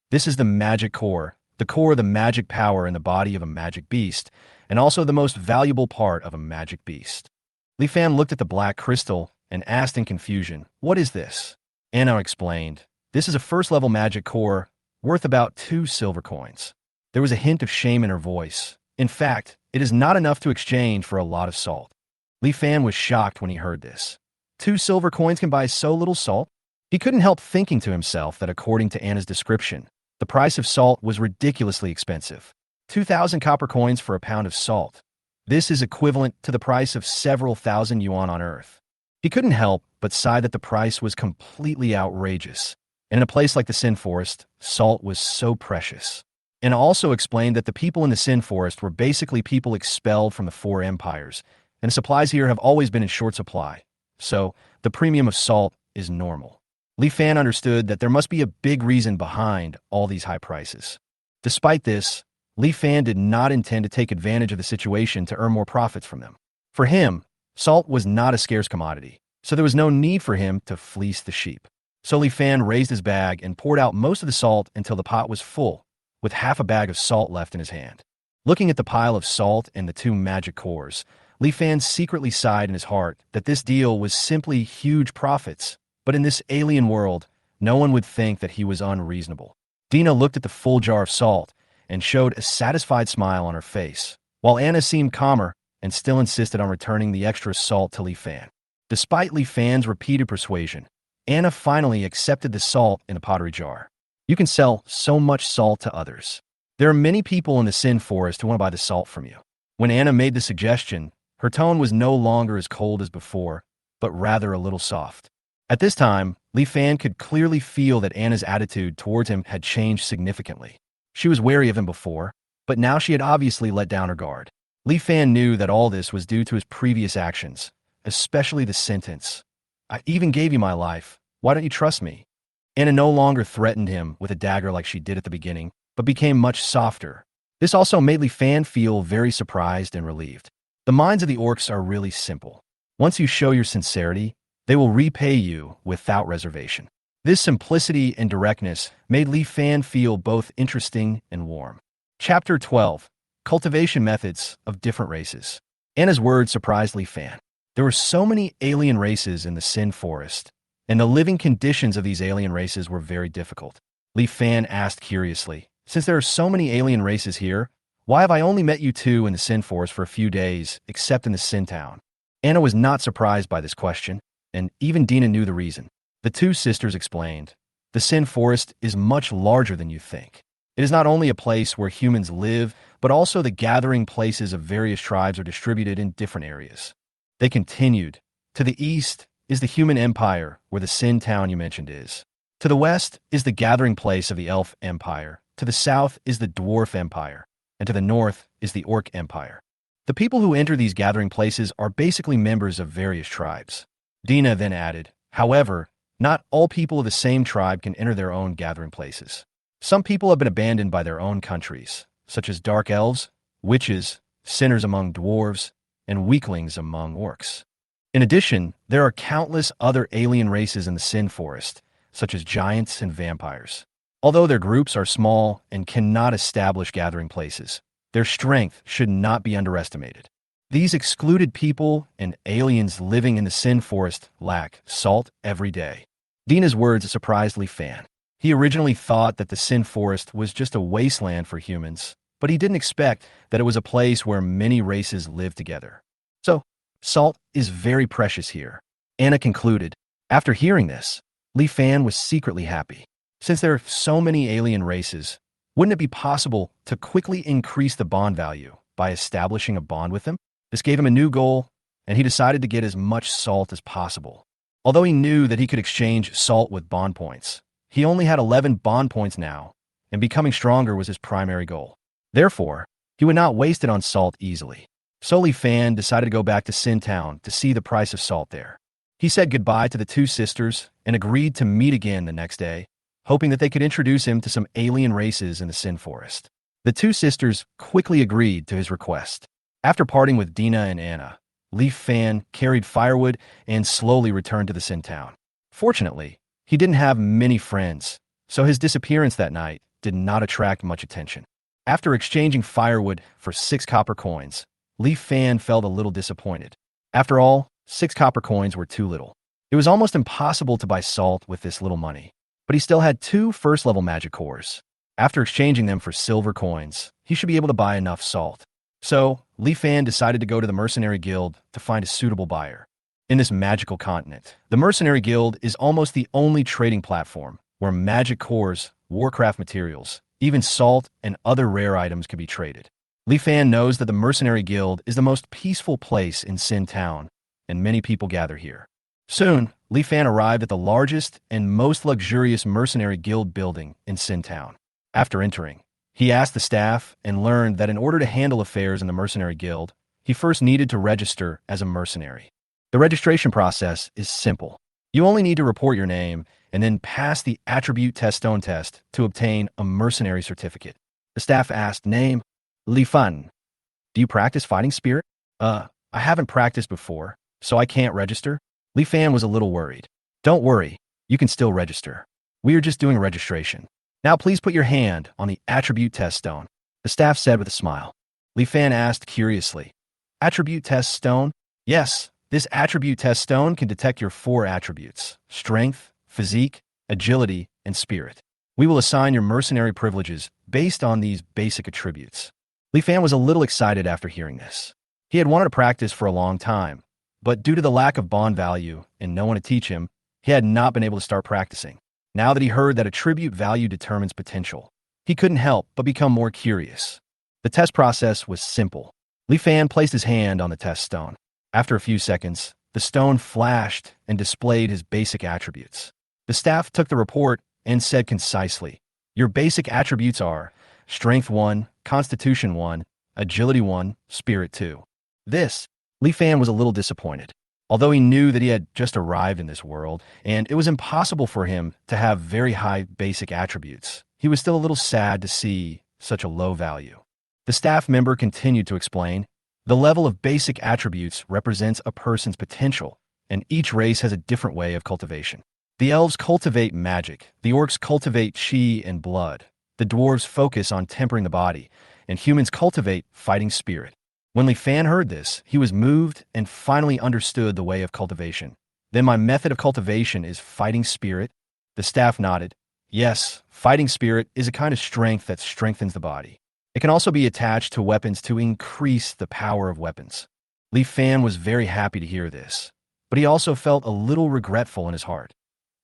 "This is the magic core, the core of the magic power in the body of a magic beast, and also the most valuable part of a magic beast." Li Fan looked at the black crystal and asked in confusion, "What is this?" Anna explained, "This is a first-level magic core worth about 2 silver coins." There was a hint of shame in her voice. In fact, it is not enough to exchange for a lot of salt. Li Fan was shocked when he heard this. 2 silver coins can buy so little salt? He couldn't help thinking to himself that according to Anna's description, the price of salt was ridiculously expensive. 2,000 copper coins for a pound of salt. This is equivalent to the price of several thousand yuan on Earth. He couldn't help but sigh that the price was completely outrageous. And in a place like the Sin Forest, salt was so precious. And also explained that the people in the Sin Forest were basically people expelled from the 4 empires, and the supplies here have always been in short supply. So, the premium of salt is normal. Li Fan understood that there must be a big reason behind all these high prices. Despite this, Li Fan did not intend to take advantage of the situation to earn more profits from them. For him, salt was not a scarce commodity, so there was no need for him to fleece the sheep. So Li Fan raised his bag and poured out most of the salt until the pot was full, with half a bag of salt left in his hand. Looking at the pile of salt and the two magic cores, Li Fan secretly sighed in his heart that this deal was simply huge profits. But in this alien world, no one would think that he was unreasonable. Dina looked at the full jar of salt and showed a satisfied smile on her face, while Anna seemed calmer and still insisted on returning the extra salt to Li Fan. Despite Li Fan's repeated persuasion, Anna finally accepted the salt in the pottery jar. You can sell so much salt to others. There are many people in the Sin Forest who want to buy the salt from you. When Anna made the suggestion, her tone was no longer as cold as before, but rather a little soft. At this time, Li Fan could clearly feel that Anna's attitude towards him had changed significantly. She was wary of him before, but now she had obviously let down her guard. Li Fan knew that all this was due to his previous actions, especially the sentence, "I even gave you my life. Why don't you trust me?" Anna no longer threatened him with a dagger like she did at the beginning, but became much softer. This also made Li Fan feel very surprised and relieved. The minds of the orcs are really simple. Once you show your sincerity, they will repay you without reservation. This simplicity and directness made Li Fan feel both interesting and warm. Chapter 12. Cultivation Methods of Different Races. Anna's words surprised Li Fan. There were so many alien races in the Sin Forest, and the living conditions of these alien races were very difficult. Li Fan asked curiously, "Since there are so many alien races here, why have I only met you two in the Sin Forest for a few days, except in the Sin Town?" Anna was not surprised by this question, and even Dina knew the reason. The two sisters explained, "The Sin Forest is much larger than you think. It is not only a place where humans live, but also the gathering places of various tribes are distributed in different areas." They continued, "To the east is the human empire, where the Sin Town you mentioned is. To the west is the gathering place of the Elf Empire. To the south is the Dwarf Empire, and to the north is the Orc Empire. The people who enter these gathering places are basically members of various tribes." Dina then added, "However, not all people of the same tribe can enter their own gathering places. Some people have been abandoned by their own countries, such as dark elves, witches, sinners among dwarves, and weaklings among orcs. In addition, there are countless other alien races in the Sin Forest, such as giants and vampires. Although their groups are small and cannot establish gathering places, their strength should not be underestimated. These excluded people and aliens living in the Sin Forest lack salt every day." Dina's words surprised Li Fan. He originally thought that the Sin Forest was just a wasteland for humans, but he didn't expect that it was a place where many races live together. So, salt is very precious here, Anna concluded. After hearing this, Li Fan was secretly happy. Since there are so many alien races, wouldn't it be possible to quickly increase the bond value by establishing a bond with them? This gave him a new goal, and he decided to get as much salt as possible. Although he knew that he could exchange salt with bond points, he only had 11 bond points now, and becoming stronger was his primary goal. Therefore, he would not waste it on salt easily. So Li Fan decided to go back to Sin Town to see the price of salt there. He said goodbye to the two sisters and agreed to meet again the next day, hoping that they could introduce him to some alien races in the Sin Forest. The two sisters quickly agreed to his request. After parting with Dina and Anna, Li Fan carried firewood and slowly returned to the Sin Town. Fortunately, he didn't have many friends, so his disappearance that night did not attract much attention. After exchanging firewood for 6 copper coins, Li Fan felt a little disappointed. After all, 6 copper coins were too little. It was almost impossible to buy salt with this little money, but he still had 2 first-level magic cores. After exchanging them for silver coins, he should be able to buy enough salt. So, Li Fan decided to go to the Mercenary Guild to find a suitable buyer. In this magical continent, the Mercenary Guild is almost the only trading platform where magic cores, warcraft materials, even salt and other rare items can be traded. Li Fan knows that the Mercenary Guild is the most peaceful place in Sin Town, and many people gather here. Soon, Li Fan arrived at the largest and most luxurious Mercenary Guild building in Sin Town. After entering, he asked the staff and learned that in order to handle affairs in the Mercenary Guild, he first needed to register as a mercenary. The registration process is simple. You only need to report your name and then pass the attribute test stone test to obtain a mercenary certificate. The staff asked, "Name? Li Fan. Do you practice fighting spirit?" I haven't practiced before, so I can't register." Li Fan was a little worried. "Don't worry, you can still register. We are just doing registration. Now please put your hand on the attribute test stone," the staff said with a smile. Li Fan asked curiously. Attribute test stone? Yes, this attribute test stone can detect your 4 attributes: strength, physique, agility, and spirit. We will assign your mercenary privileges based on these basic attributes. Li Fan was a little excited after hearing this. He had wanted to practice for a long time, but due to the lack of bond value and no one to teach him, he had not been able to start practicing. Now that he heard that attribute value determines potential, he couldn't help but become more curious. The test process was simple. Li Fan placed his hand on the test stone. After a few seconds, the stone flashed and displayed his basic attributes. The staff took the report and said concisely, "Your basic attributes are Strength 1, Constitution 1, Agility 1, Spirit 2. This, Li Fan was a little disappointed. Although he knew that he had just arrived in this world, and it was impossible for him to have very high basic attributes, he was still a little sad to see such a low value. The staff member continued to explain, the level of basic attributes represents a person's potential, and each race has a different way of cultivation. The elves cultivate magic, the orcs cultivate chi and blood, the dwarves focus on tempering the body, and humans cultivate fighting spirit. When Li Fan heard this, he was moved and finally understood the way of cultivation. Then my method of cultivation is fighting spirit? The staff nodded. Yes, fighting spirit is a kind of strength that strengthens the body. It can also be attached to weapons to increase the power of weapons. Li Fan was very happy to hear this, but he also felt a little regretful in his heart.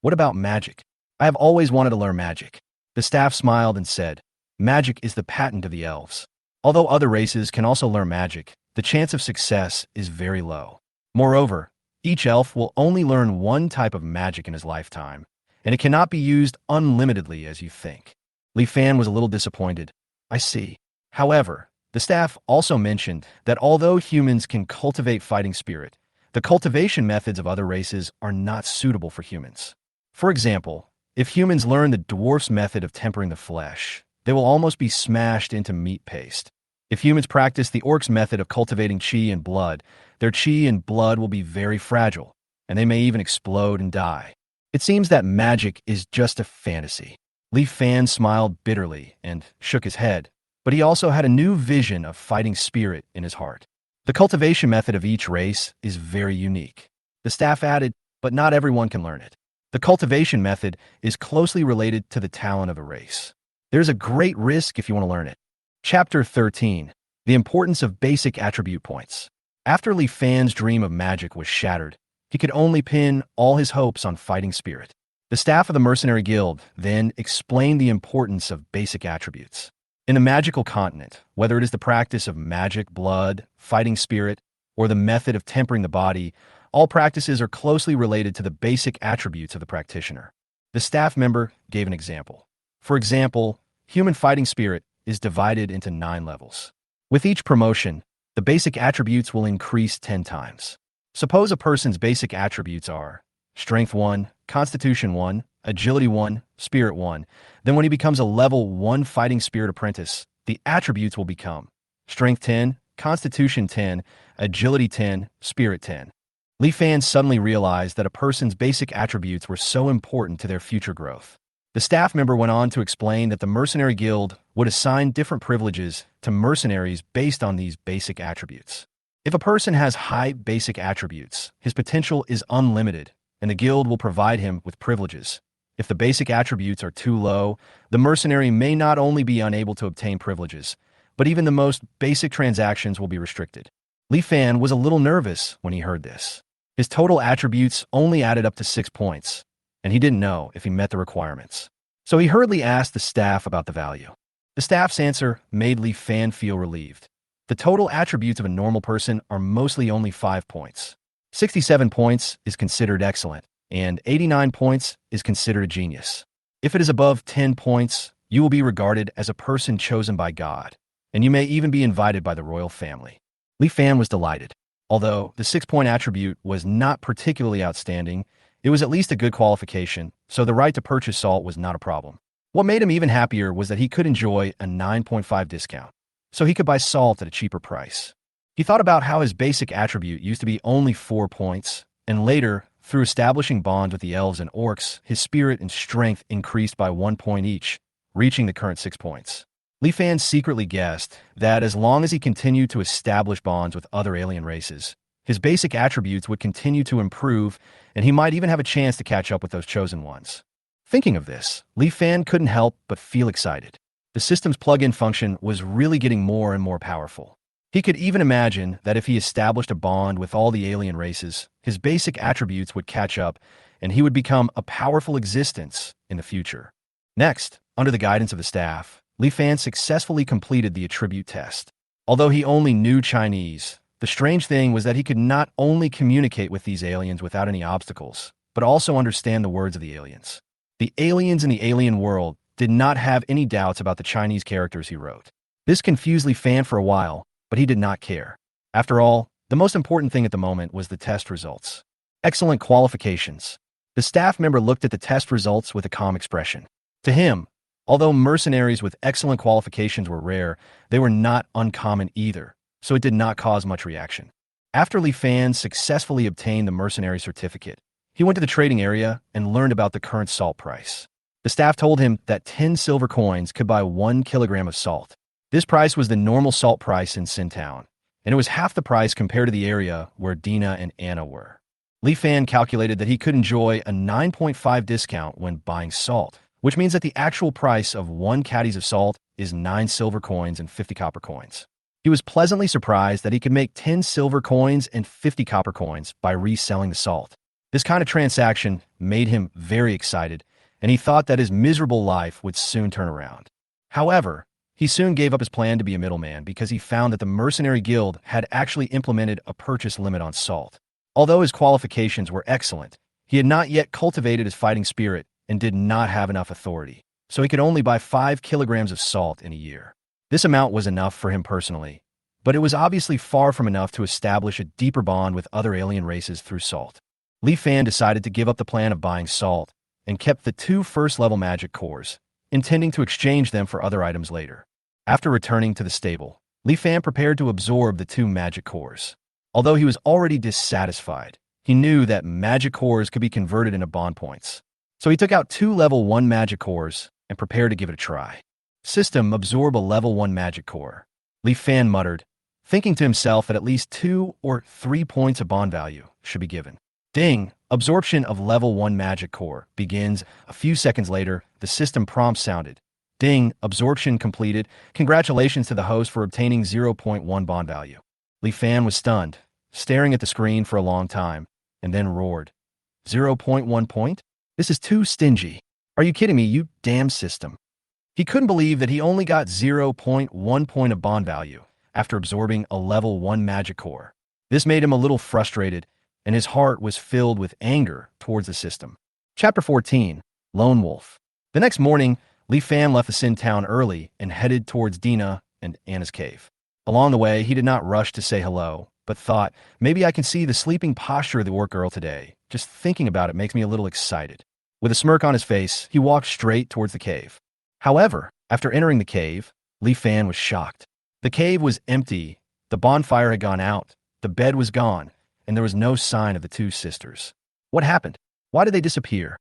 What about magic? I have always wanted to learn magic. The staff smiled and said, magic is the patent of the elves. Although other races can also learn magic, the chance of success is very low. Moreover, each elf will only learn one type of magic in his lifetime, and it cannot be used unlimitedly as you think. Li Fan was a little disappointed. I see. However, the staff also mentioned that although humans can cultivate fighting spirit, the cultivation methods of other races are not suitable for humans. For example, if humans learn the dwarf's method of tempering the flesh, they will almost be smashed into meat paste. If humans practice the orcs' method of cultivating chi and blood, their chi and blood will be very fragile, and they may even explode and die. It seems that magic is just a fantasy. Li Fan smiled bitterly and shook his head, but he also had a new vision of fighting spirit in his heart. The cultivation method of each race is very unique. The staff added, but not everyone can learn it. The cultivation method is closely related to the talent of a race. There's a great risk if you want to learn it. Chapter 13. The Importance of Basic Attribute Points. After Li Fan's dream of magic was shattered, he could only pin all his hopes on fighting spirit. The staff of the Mercenary Guild then explained the importance of basic attributes. In the magical continent, whether it is the practice of magic, blood, fighting spirit, or the method of tempering the body, all practices are closely related to the basic attributes of the practitioner. The staff member gave an example. For example, human fighting spirit is divided into 9 levels. With each promotion, the basic attributes will increase 10 times. Suppose a person's basic attributes are Strength 1, Constitution 1, Agility 1, Spirit 1. Then when he becomes a level 1 fighting spirit apprentice, the attributes will become Strength 10, Constitution 10, Agility 10, Spirit 10. Li Fan suddenly realized that a person's basic attributes were so important to their future growth. The staff member went on to explain that the Mercenary Guild would assign different privileges to mercenaries based on these basic attributes. If a person has high basic attributes, his potential is unlimited, and the guild will provide him with privileges. If the basic attributes are too low, the mercenary may not only be unable to obtain privileges, but even the most basic transactions will be restricted. Li Fan was a little nervous when he heard this. His total attributes only added up to 6 points, and he didn't know if he met the requirements. So he hurriedly asked the staff about the value. The staff's answer made Li Fan feel relieved. The total attributes of a normal person are mostly only 5 points. 67 points is considered excellent, and 89 points is considered a genius. If it is above 10 points, you will be regarded as a person chosen by God, and you may even be invited by the royal family. Li Fan was delighted. Although the 6-point attribute was not particularly outstanding, it was at least a good qualification, so the right to purchase salt was not a problem. What made him even happier was that he could enjoy a 9.5 discount, so he could buy salt at a cheaper price. He thought about how his basic attribute used to be only 4 points, and later, through establishing bonds with the elves and orcs, his spirit and strength increased by 1 point each, reaching the current 6 points. Li Fan secretly guessed that as long as he continued to establish bonds with other alien races, his basic attributes would continue to improve, and he might even have a chance to catch up with those chosen ones. Thinking of this, Li Fan couldn't help but feel excited. The system's plug-in function was really getting more and more powerful. He could even imagine that if he established a bond with all the alien races, his basic attributes would catch up, and he would become a powerful existence in the future. Next, under the guidance of the staff, Li Fan successfully completed the attribute test. Although he only knew Chinese, the strange thing was that he could not only communicate with these aliens without any obstacles, but also understand the words of the aliens. The aliens in the alien world did not have any doubts about the Chinese characters he wrote. This confused Li Fan for a while, but he did not care. After all, the most important thing at the moment was the test results. Excellent qualifications. The staff member looked at the test results with a calm expression. To him, although mercenaries with excellent qualifications were rare, they were not uncommon either, so it did not cause much reaction. After Li Fan successfully obtained the mercenary certificate, he went to the trading area and learned about the current salt price. The staff told him that 10 silver coins could buy 1 kilogram of salt. This price was the normal salt price in Sin Town, and it was half the price compared to the area where Dina and Anna were. Li Fan calculated that he could enjoy a 9.5 discount when buying salt, which means that the actual price of 1 caddies of salt is 9 silver coins and 50 copper coins. He was pleasantly surprised that he could make 10 silver coins and 50 copper coins by reselling the salt. This kind of transaction made him very excited, and he thought that his miserable life would soon turn around. However, he soon gave up his plan to be a middleman because he found that the mercenary guild had actually implemented a purchase limit on salt. Although his qualifications were excellent, he had not yet cultivated his fighting spirit and did not have enough authority, so he could only buy 5 kilograms of salt in a year. This amount was enough for him personally, but it was obviously far from enough to establish a deeper bond with other alien races through salt. Li Fan decided to give up the plan of buying salt and kept the 2 first-level magic cores, intending to exchange them for other items later. After returning to the stable, Li Fan prepared to absorb the 2 magic cores. Although he was already dissatisfied, he knew that magic cores could be converted into bond points. So he took out 2 level 1 magic cores and prepared to give it a try. System, absorb a level 1 magic core. Li Fan muttered, thinking to himself that at least 2 or 3 points of bond value should be given. Ding! Absorption of level 1 magic core begins. A few seconds later, the system prompt sounded. Ding! Absorption completed. Congratulations to the host for obtaining 0.1 bond value. Li Fan was stunned, staring at the screen for a long time, and then roared. 0.1 point? This is too stingy. Are you kidding me, you damn system? He couldn't believe that he only got 0.1 point of bond value after absorbing a level 1 magic core. This made him a little frustrated, and his heart was filled with anger towards the system. Chapter 14, Lone Wolf. The next morning, Li Fan left the Sin town early and headed towards Dina and Anna's cave. Along the way, he did not rush to say hello, but thought, maybe I can see the sleeping posture of the orc girl today. Just thinking about it makes me a little excited. With a smirk on his face, he walked straight towards the cave. However, after entering the cave, Li Fan was shocked. The cave was empty, the bonfire had gone out, the bed was gone, and there was no sign of the 2 sisters. What happened? Why did they disappear?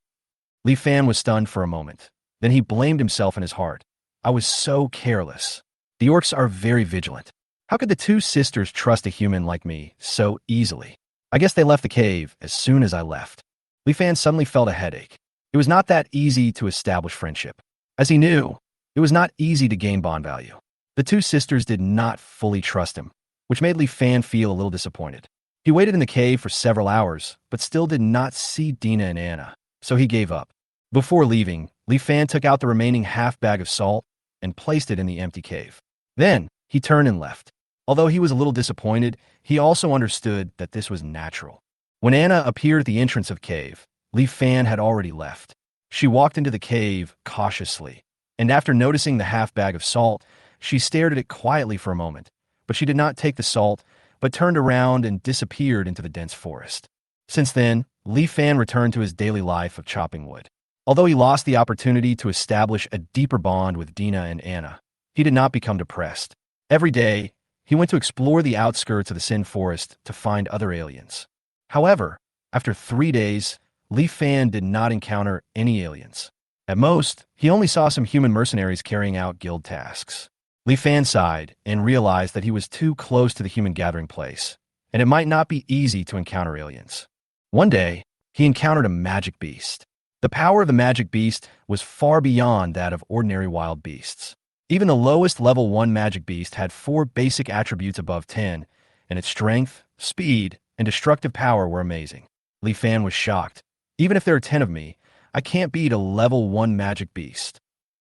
Li Fan was stunned for a moment. Then he blamed himself in his heart. I was so careless. The orcs are very vigilant. How could the 2 sisters trust a human like me so easily? I guess they left the cave as soon as I left. Li Fan suddenly felt a headache. It was not that easy to establish friendship. As he knew, it was not easy to gain bond value. The 2 sisters did not fully trust him, which made Li Fan feel a little disappointed. He waited in the cave for several hours, but still did not see Dina and Anna, so he gave up. Before leaving, Li Fan took out the remaining half bag of salt and placed it in the empty cave. Then, he turned and left. Although he was a little disappointed, he also understood that this was natural. When Anna appeared at the entrance of the cave, Li Fan had already left. She walked into the cave cautiously, and after noticing the half bag of salt, she stared at it quietly for a moment, but she did not take the salt, but turned around and disappeared into the dense forest. Since then, Li Fan returned to his daily life of chopping wood. Although he lost the opportunity to establish a deeper bond with Dina and Anna, he did not become depressed. Every day, he went to explore the outskirts of the Sin Forest to find other aliens. However, after 3 days, Li Fan did not encounter any aliens. At most, he only saw some human mercenaries carrying out guild tasks. Li Fan sighed and realized that he was too close to the human gathering place, and it might not be easy to encounter aliens. One day, he encountered a magic beast. The power of the magic beast was far beyond that of ordinary wild beasts. Even the lowest level 1 magic beast had 4 basic attributes above 10, and its strength, speed, and destructive power were amazing. Li Fan was shocked. Even if there are 10 of me, I can't beat a level 1 magic beast.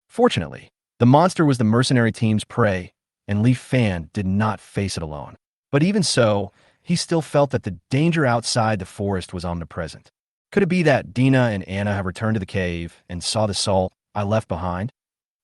Fortunately, the monster was the mercenary team's prey, and Li Fan did not face it alone. But even so, he still felt that the danger outside the forest was omnipresent. Could it be that Dina and Anna have returned to the cave and saw the salt I left behind?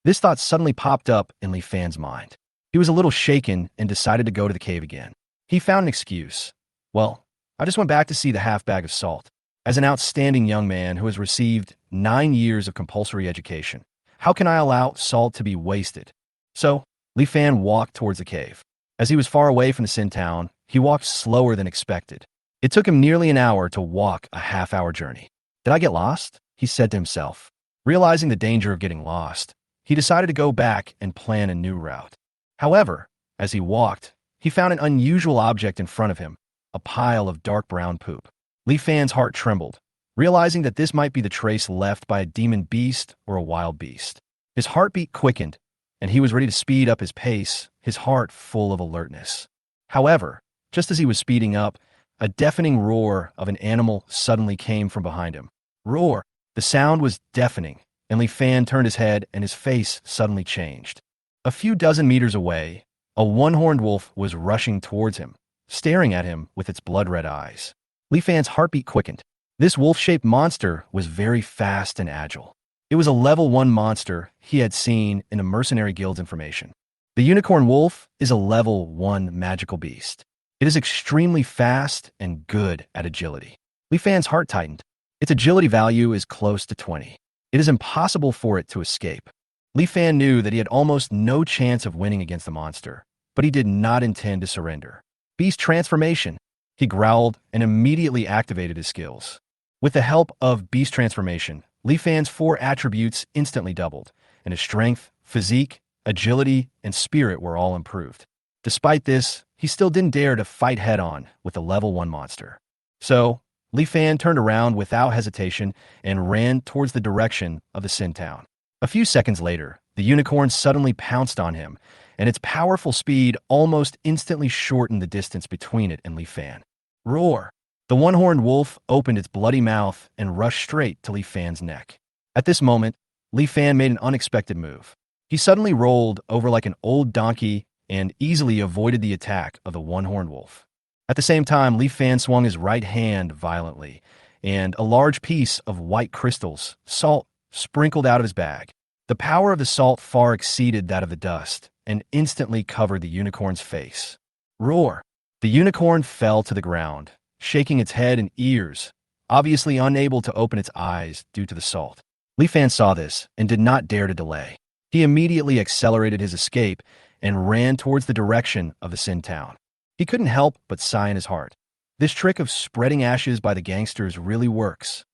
This thought suddenly popped up in Li Fan's mind. He was a little shaken and decided to go to the cave again. He found an excuse. Well, I just went back to see the half bag of salt. As an outstanding young man who has received 9 years of compulsory education, how can I allow salt to be wasted? So, Li Fan walked towards the cave. As he was far away from the Sin Town, he walked slower than expected. It took him nearly an hour to walk a half-hour journey. Did I get lost? He said to himself. Realizing the danger of getting lost, he decided to go back and plan a new route. However, as he walked, he found an unusual object in front of him, a pile of dark brown poop. Li Fan's heart trembled, realizing that this might be the trace left by a demon beast or a wild beast. His heartbeat quickened, and he was ready to speed up his pace, his heart full of alertness. However, just as he was speeding up, a deafening roar of an animal suddenly came from behind him. Roar! The sound was deafening, and Li Fan turned his head and his face suddenly changed. A few dozen meters away, a one-horned wolf was rushing towards him, staring at him with its blood-red eyes. Li Fan's heartbeat quickened. This wolf-shaped monster was very fast and agile. It was a level 1 monster he had seen in the mercenary guild's information. The unicorn wolf is a level 1 magical beast. It is extremely fast and good at agility. Li Fan's heart tightened. Its agility value is close to 20. It is impossible for it to escape. Li Fan knew that he had almost no chance of winning against the monster, but he did not intend to surrender. Beast transformation. He growled and immediately activated his skills. With the help of beast transformation, Li Fan's 4 attributes instantly doubled, and his strength, physique, agility, and spirit were all improved. Despite this, he still didn't dare to fight head-on with the level 1 monster. So, Li Fan turned around without hesitation and ran towards the direction of the Sin Town. A few seconds later, the unicorn suddenly pounced on him, and its powerful speed almost instantly shortened the distance between it and Li Fan. Roar! The one-horned wolf opened its bloody mouth and rushed straight to Li Fan's neck. At this moment, Li Fan made an unexpected move. He suddenly rolled over like an old donkey and easily avoided the attack of the one-horned wolf. At the same time, Li Fan swung his right hand violently, and a large piece of white crystals, salt, sprinkled out of his bag. The power of the salt far exceeded that of the dust, and instantly covered the unicorn's face. Roar! The unicorn fell to the ground, shaking its head and ears, obviously unable to open its eyes due to the salt. Li Fan saw this and did not dare to delay. He immediately accelerated his escape and ran towards the direction of the Sin Town. He couldn't help but sigh in his heart. This trick of spreading ashes by the gangsters really works.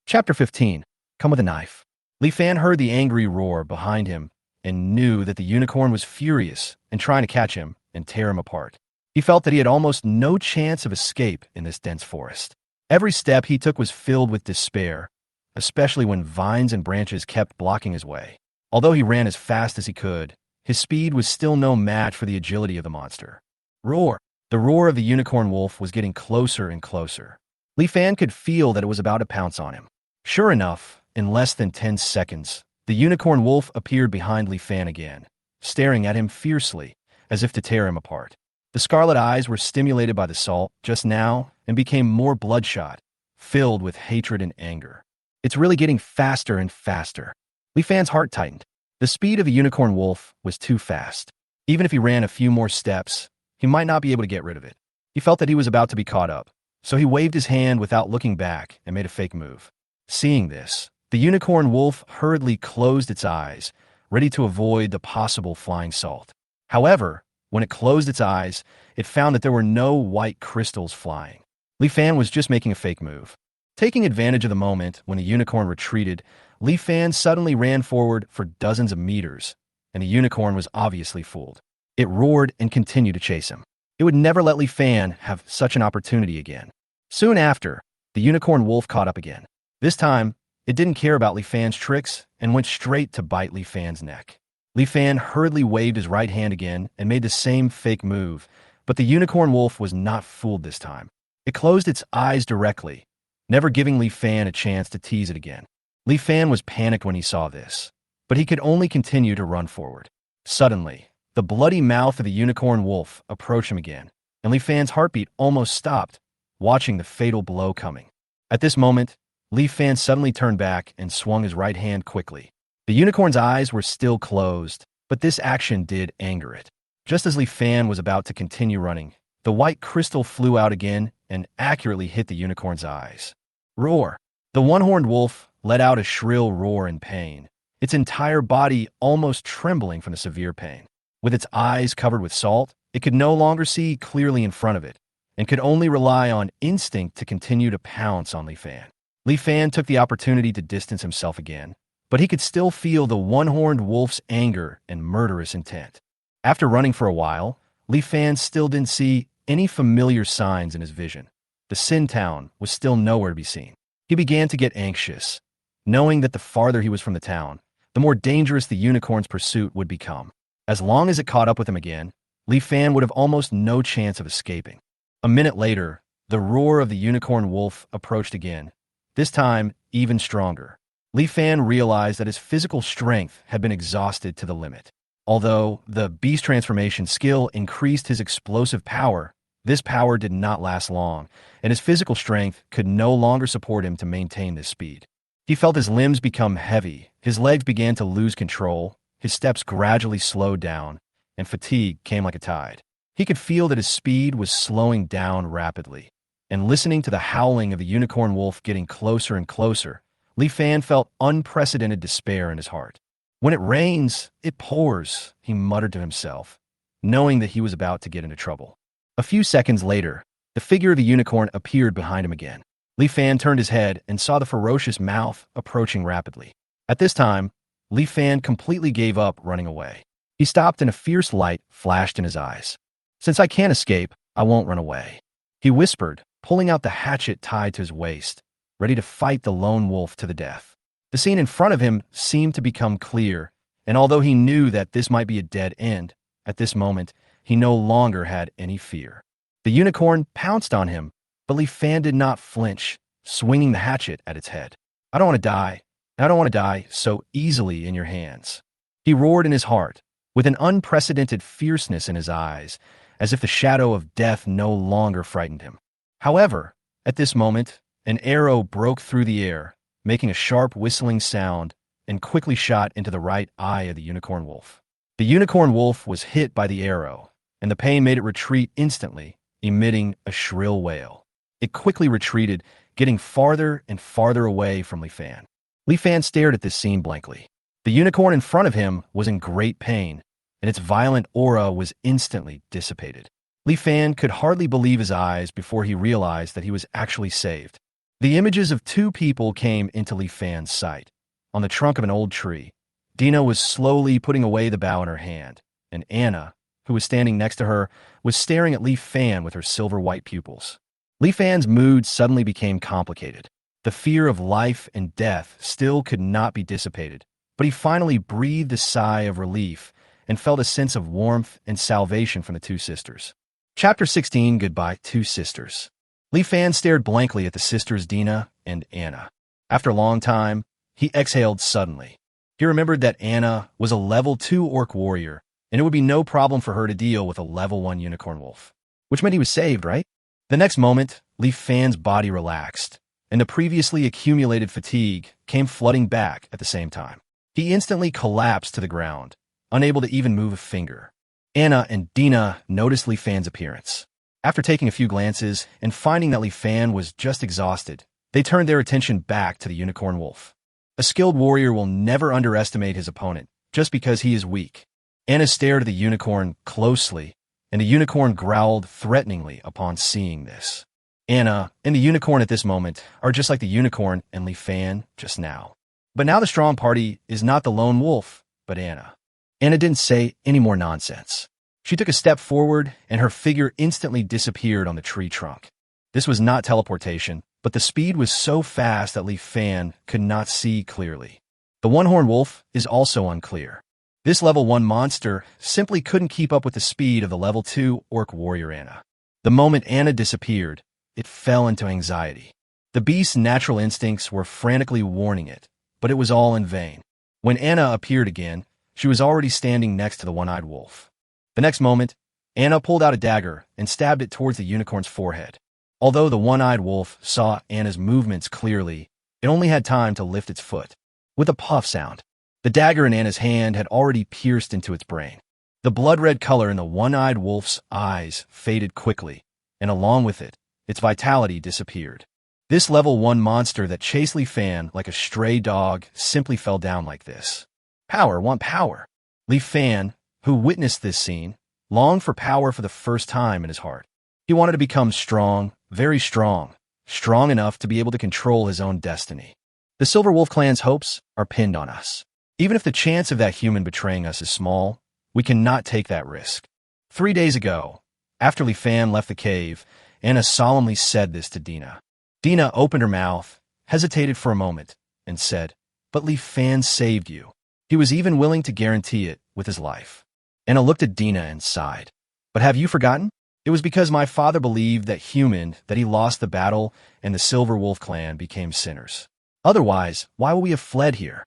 Chapter 15. Come with a knife. Li Fan heard the angry roar behind him and knew that the unicorn was furious and trying to catch him and tear him apart. He felt that he had almost no chance of escape in this dense forest. Every step he took was filled with despair, especially when vines and branches kept blocking his way. Although he ran as fast as he could, his speed was still no match for the agility of the monster. Roar! The roar of the unicorn wolf was getting closer and closer. Li Fan could feel that it was about to pounce on him. Sure enough, in less than 10 seconds, the unicorn wolf appeared behind Li Fan again, staring at him fiercely, as if to tear him apart. The scarlet eyes were stimulated by the salt just now and became more bloodshot, filled with hatred and anger. It's really getting faster and faster. Li Fan's heart tightened. The speed of the unicorn wolf was too fast. Even if he ran a few more steps, he might not be able to get rid of it. He felt that he was about to be caught up, so he waved his hand without looking back and made a fake move. Seeing this, the unicorn wolf hurriedly closed its eyes, ready to avoid the possible flying salt. However, when it closed its eyes, it found that there were no white crystals flying. Li Fan was just making a fake move. Taking advantage of the moment when the unicorn retreated, Li Fan suddenly ran forward for dozens of meters, and the unicorn was obviously fooled. It roared and continued to chase him. It would never let Li Fan have such an opportunity again. Soon after, the unicorn wolf caught up again. This time, it didn't care about Li Fan's tricks and went straight to bite Li Fan's neck. Li Fan hurriedly waved his right hand again and made the same fake move, but the unicorn wolf was not fooled this time. It closed its eyes directly, never giving Li Fan a chance to tease it again. Li Fan was panicked when he saw this, but he could only continue to run forward. Suddenly, the bloody mouth of the unicorn wolf approached him again, and Li Fan's heartbeat almost stopped, watching the fatal blow coming. At this moment, Li Fan suddenly turned back and swung his right hand quickly. The unicorn's eyes were still closed, but this action did anger it. Just as Li Fan was about to continue running, the white crystal flew out again and accurately hit the unicorn's eyes. Roar! The one-horned wolf let out a shrill roar in pain, its entire body almost trembling from the severe pain. With its eyes covered with salt, it could no longer see clearly in front of it, and could only rely on instinct to continue to pounce on Li Fan. Li Fan took the opportunity to distance himself again, but he could still feel the one-horned wolf's anger and murderous intent. After running for a while, Li Fan still didn't see any familiar signs in his vision. The Sin Town was still nowhere to be seen. He began to get anxious, knowing that the farther he was from the town, the more dangerous the unicorn's pursuit would become. As long as it caught up with him again, Li Fan would have almost no chance of escaping. A minute later, the roar of the unicorn wolf approached again, this time even stronger. Li Fan realized that his physical strength had been exhausted to the limit. Although the beast transformation skill increased his explosive power, this power did not last long, and his physical strength could no longer support him to maintain this speed. He felt his limbs become heavy, his legs began to lose control, his steps gradually slowed down, and fatigue came like a tide. He could feel that his speed was slowing down rapidly, and listening to the howling of the unicorn wolf getting closer and closer, Li Fan felt unprecedented despair in his heart. When it rains, it pours, he muttered to himself, knowing that he was about to get into trouble. A few seconds later, the figure of the unicorn appeared behind him again. Li Fan turned his head and saw the ferocious mouth approaching rapidly. At this time, Li Fan completely gave up running away. He stopped and a fierce light flashed in his eyes. "Since I can't escape, I won't run away," he whispered, pulling out the hatchet tied to his waist, ready to fight the lone wolf to the death. The scene in front of him seemed to become clear, and although he knew that this might be a dead end, at this moment, he no longer had any fear. The unicorn pounced on him, but Li Fan did not flinch, swinging the hatchet at its head. "I don't want to die. I don't want to die so easily in your hands," he roared in his heart, with an unprecedented fierceness in his eyes, as if the shadow of death no longer frightened him. However, at this moment, an arrow broke through the air, making a sharp whistling sound, and quickly shot into the right eye of the unicorn wolf. The unicorn wolf was hit by the arrow, and the pain made it retreat instantly, emitting a shrill wail. It quickly retreated, getting farther and farther away from Li Fan. Li Fan stared at this scene blankly. The unicorn in front of him was in great pain, and its violent aura was instantly dissipated. Li Fan could hardly believe his eyes before he realized that he was actually saved. The images of two people came into Li Fan's sight. On the trunk of an old tree, Dina was slowly putting away the bough in her hand, and Anna, who was standing next to her, was staring at Li Fan with her silver-white pupils. Li Fan's mood suddenly became complicated. The fear of life and death still could not be dissipated, but he finally breathed a sigh of relief and felt a sense of warmth and salvation from the two sisters. Chapter 16, Goodbye, Two Sisters. Li Fan stared blankly at the sisters Dina and Anna. After a long time, he exhaled suddenly. He remembered that Anna was a level 2 orc warrior, and it would be no problem for her to deal with a level 1 unicorn wolf. Which meant he was saved, right? The next moment, Li Fan's body relaxed, and the previously accumulated fatigue came flooding back at the same time. He instantly collapsed to the ground, unable to even move a finger. Anna and Dina noticed Li Fan's appearance. After taking a few glances and finding that Li Fan was just exhausted, they turned their attention back to the unicorn wolf. A skilled warrior will never underestimate his opponent just because he is weak. Anna stared at the unicorn closely, and the unicorn growled threateningly upon seeing this. Anna and the unicorn at this moment are just like the unicorn and Li Fan just now. But now the strong party is not the lone wolf, but Anna. Anna didn't say any more nonsense. She took a step forward, and her figure instantly disappeared on the tree trunk. This was not teleportation, but the speed was so fast that Li Fan could not see clearly. The one-horned wolf is also unclear. This level 1 monster simply couldn't keep up with the speed of the level 2 orc warrior Anna. The moment Anna disappeared, it fell into anxiety. The beast's natural instincts were frantically warning it, but it was all in vain. When Anna appeared again, she was already standing next to the one-eyed wolf. The next moment, Anna pulled out a dagger and stabbed it towards the unicorn's forehead. Although the one-eyed wolf saw Anna's movements clearly, it only had time to lift its foot. With a puff sound, the dagger in Anna's hand had already pierced into its brain. The blood-red color in the one-eyed wolf's eyes faded quickly, and along with it, its vitality disappeared. This level 1 monster that chased Li Fan like a stray dog simply fell down like this. Power want power. Li Fan, who witnessed this scene, longed for power for the first time in his heart. He wanted to become strong, very strong, strong enough to be able to control his own destiny. The Silver Wolf clan's hopes are pinned on us. Even if the chance of that human betraying us is small, we cannot take that risk. 3 days ago, after Li Fan left the cave, Anna solemnly said this to Dina. Dina opened her mouth, hesitated for a moment, and said, "But Li Fan saved you. He was even willing to guarantee it with his life." Anna looked at Dina and sighed. "But have you forgotten? It was because my father believed that he lost the battle and the Silver Wolf clan became sinners. Otherwise, why would we have fled here?"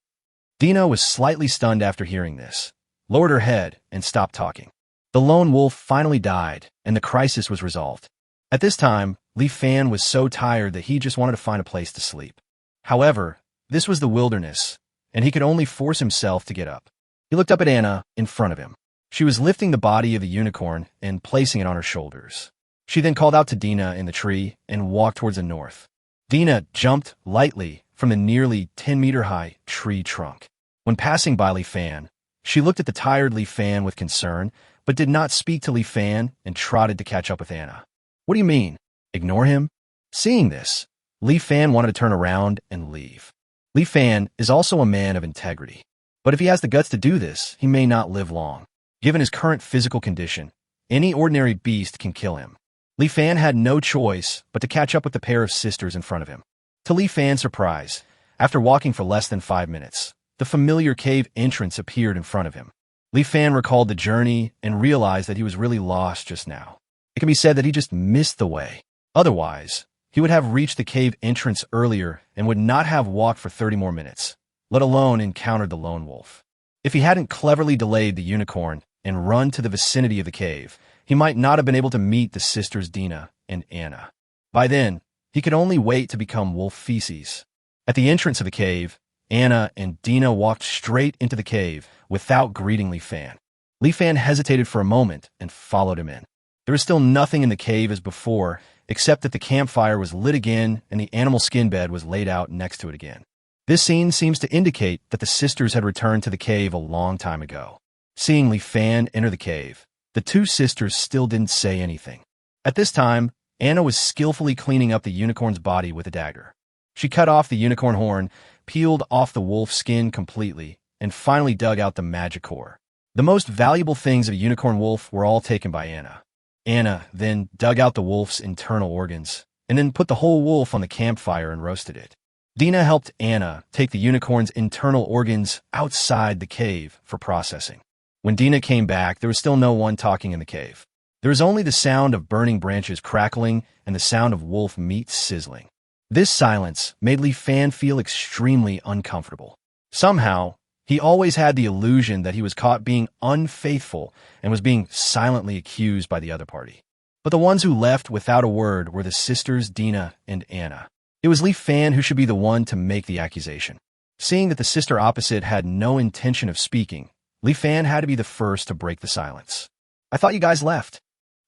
Dina was slightly stunned after hearing this, lowered her head, and stopped talking. The lone wolf finally died, and the crisis was resolved. At this time, Li Fan was so tired that he just wanted to find a place to sleep. However, this was the wilderness, and he could only force himself to get up. He looked up at Anna in front of him. She was lifting the body of the unicorn and placing it on her shoulders. She then called out to Dina in the tree and walked towards the north. Dina jumped lightly from the nearly 10-meter-high tree trunk. When passing by Li Fan, she looked at the tired Li Fan with concern, but did not speak to Li Fan and trotted to catch up with Anna. "What do you mean? Ignore him?" Seeing this, Li Fan wanted to turn around and leave. Li Fan is also a man of integrity, but if he has the guts to do this, he may not live long. Given his current physical condition, any ordinary beast can kill him. Li Fan had no choice but to catch up with the pair of sisters in front of him. To Li Fan's surprise, after walking for less than 5 minutes, the familiar cave entrance appeared in front of him. Li Fan recalled the journey and realized that he was really lost just now. It can be said that he just missed the way. Otherwise, he would have reached the cave entrance earlier and would not have walked for 30 more minutes, let alone encountered the lone wolf. If he hadn't cleverly delayed the unicorn and run to the vicinity of the cave, he might not have been able to meet the sisters Dina and Anna. By then, he could only wait to become wolf feces. At the entrance of the cave, Anna and Dina walked straight into the cave without greeting Li Fan. Li Fan hesitated for a moment and followed him in. There was still nothing in the cave as before, except that the campfire was lit again and the animal skin bed was laid out next to it again. This scene seems to indicate that the sisters had returned to the cave a long time ago. Seeing Li Fan enter the cave, the two sisters still didn't say anything. At this time, Anna was skillfully cleaning up the unicorn's body with a dagger. She cut off the unicorn horn, peeled off the wolf skin completely, and finally dug out the magic core. The most valuable things of a unicorn wolf were all taken by Anna. Anna then dug out the wolf's internal organs, and then put the whole wolf on the campfire and roasted it. Dina helped Anna take the unicorn's internal organs outside the cave for processing. When Dina came back, there was still no one talking in the cave. There was only the sound of burning branches crackling and the sound of wolf meat sizzling. This silence made Li Fan feel extremely uncomfortable. Somehow, he always had the illusion that he was caught being unfaithful and was being silently accused by the other party. But the ones who left without a word were the sisters Dina and Anna. It was Li Fan who should be the one to make the accusation. Seeing that the sister opposite had no intention of speaking, Li Fan had to be the first to break the silence. "I thought you guys left."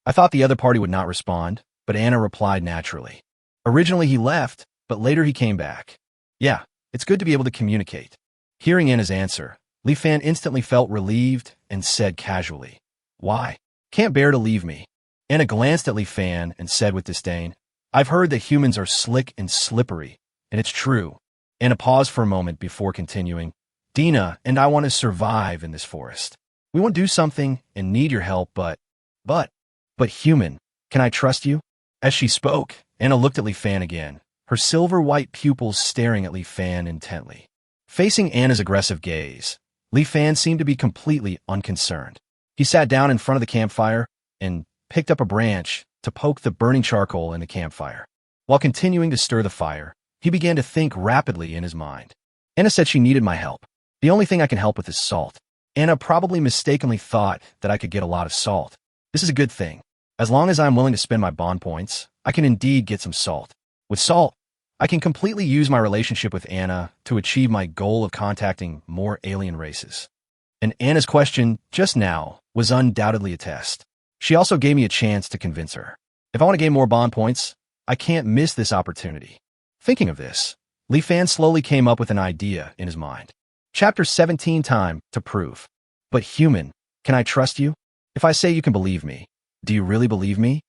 I thought the other party would not respond, but Anna replied naturally. "Originally he left, but later he came back." "Yeah, it's good to be able to communicate." Hearing Anna's answer, Li Fan instantly felt relieved and said casually, "Why? Can't bear to leave me." Anna glanced at Li Fan and said with disdain, "I've heard that humans are slick and slippery, and it's true. Anna paused for a moment before continuing. Dina and I want to survive in this forest. We want to do something and need your help, but, human, can I trust you? As she spoke, Anna looked at Li Fan again, her silver-white pupils staring at Li Fan intently. Facing Anna's aggressive gaze, Li Fan seemed to be completely unconcerned. He sat down in front of the campfire and picked up a branch to poke the burning charcoal in the campfire. While continuing to stir the fire, he began to think rapidly in his mind. Anna said she needed my help. The only thing I can help with is salt. Anna probably mistakenly thought that I could get a lot of salt. This is a good thing. As long as I'm willing to spend my bond points, I can indeed get some salt. With salt, I can completely use my relationship with Anna to achieve my goal of contacting more alien races. And Anna's question just now was undoubtedly a test. She also gave me a chance to convince her. If I want to gain more bond points, I can't miss this opportunity. Thinking of this, Li Fan slowly came up with an idea in his mind. Chapter 17 Time to Prove. But human, can I trust you? If I say you can believe me, do you really believe me?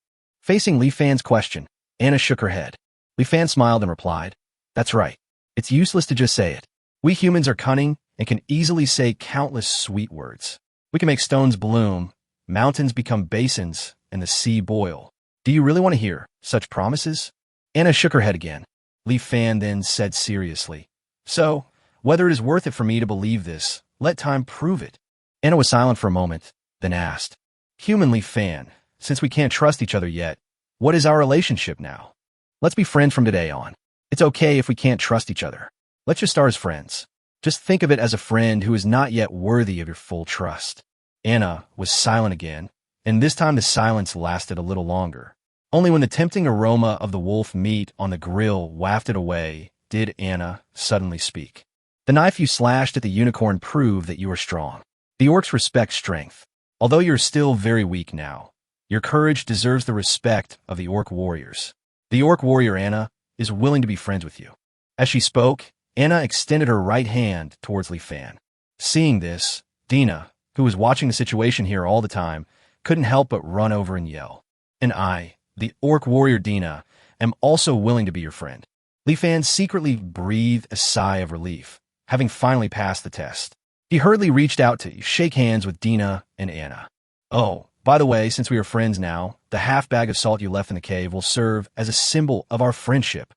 Facing Li Fan's question, Anna shook her head. Li Fan smiled and replied, That's right. It's useless to just say it. We humans are cunning and can easily say countless sweet words. We can make stones bloom, mountains become basins, and the sea boil. Do you really want to hear such promises? Anna shook her head again. Li Fan then said seriously, So, whether it is worth it for me to believe this, let time prove it. Anna was silent for a moment, then asked, Human Li Fan, since we can't trust each other yet, what is our relationship now? Let's be friends from today on. It's okay if we can't trust each other. Let's just start as friends. Just think of it as a friend who is not yet worthy of your full trust. Anna was silent again, and this time the silence lasted a little longer. Only when the tempting aroma of the wolf meat on the grill wafted away did Anna suddenly speak. The knife you slashed at the unicorn proved that you are strong. The orcs respect strength. Although you're still very weak now, your courage deserves the respect of the orc warriors. The orc warrior Anna is willing to be friends with you. As she spoke, Anna extended her right hand towards Li Fan. Seeing this, Dina, who was watching the situation here all the time, couldn't help but run over and yell. And I, the orc warrior Dina, am also willing to be your friend. Li Fan secretly breathed a sigh of relief, having finally passed the test. He hurriedly reached out to shake hands with Dina and Anna. Oh, by the way, since we are friends now, the half bag of salt you left in the cave will serve as a symbol of our friendship.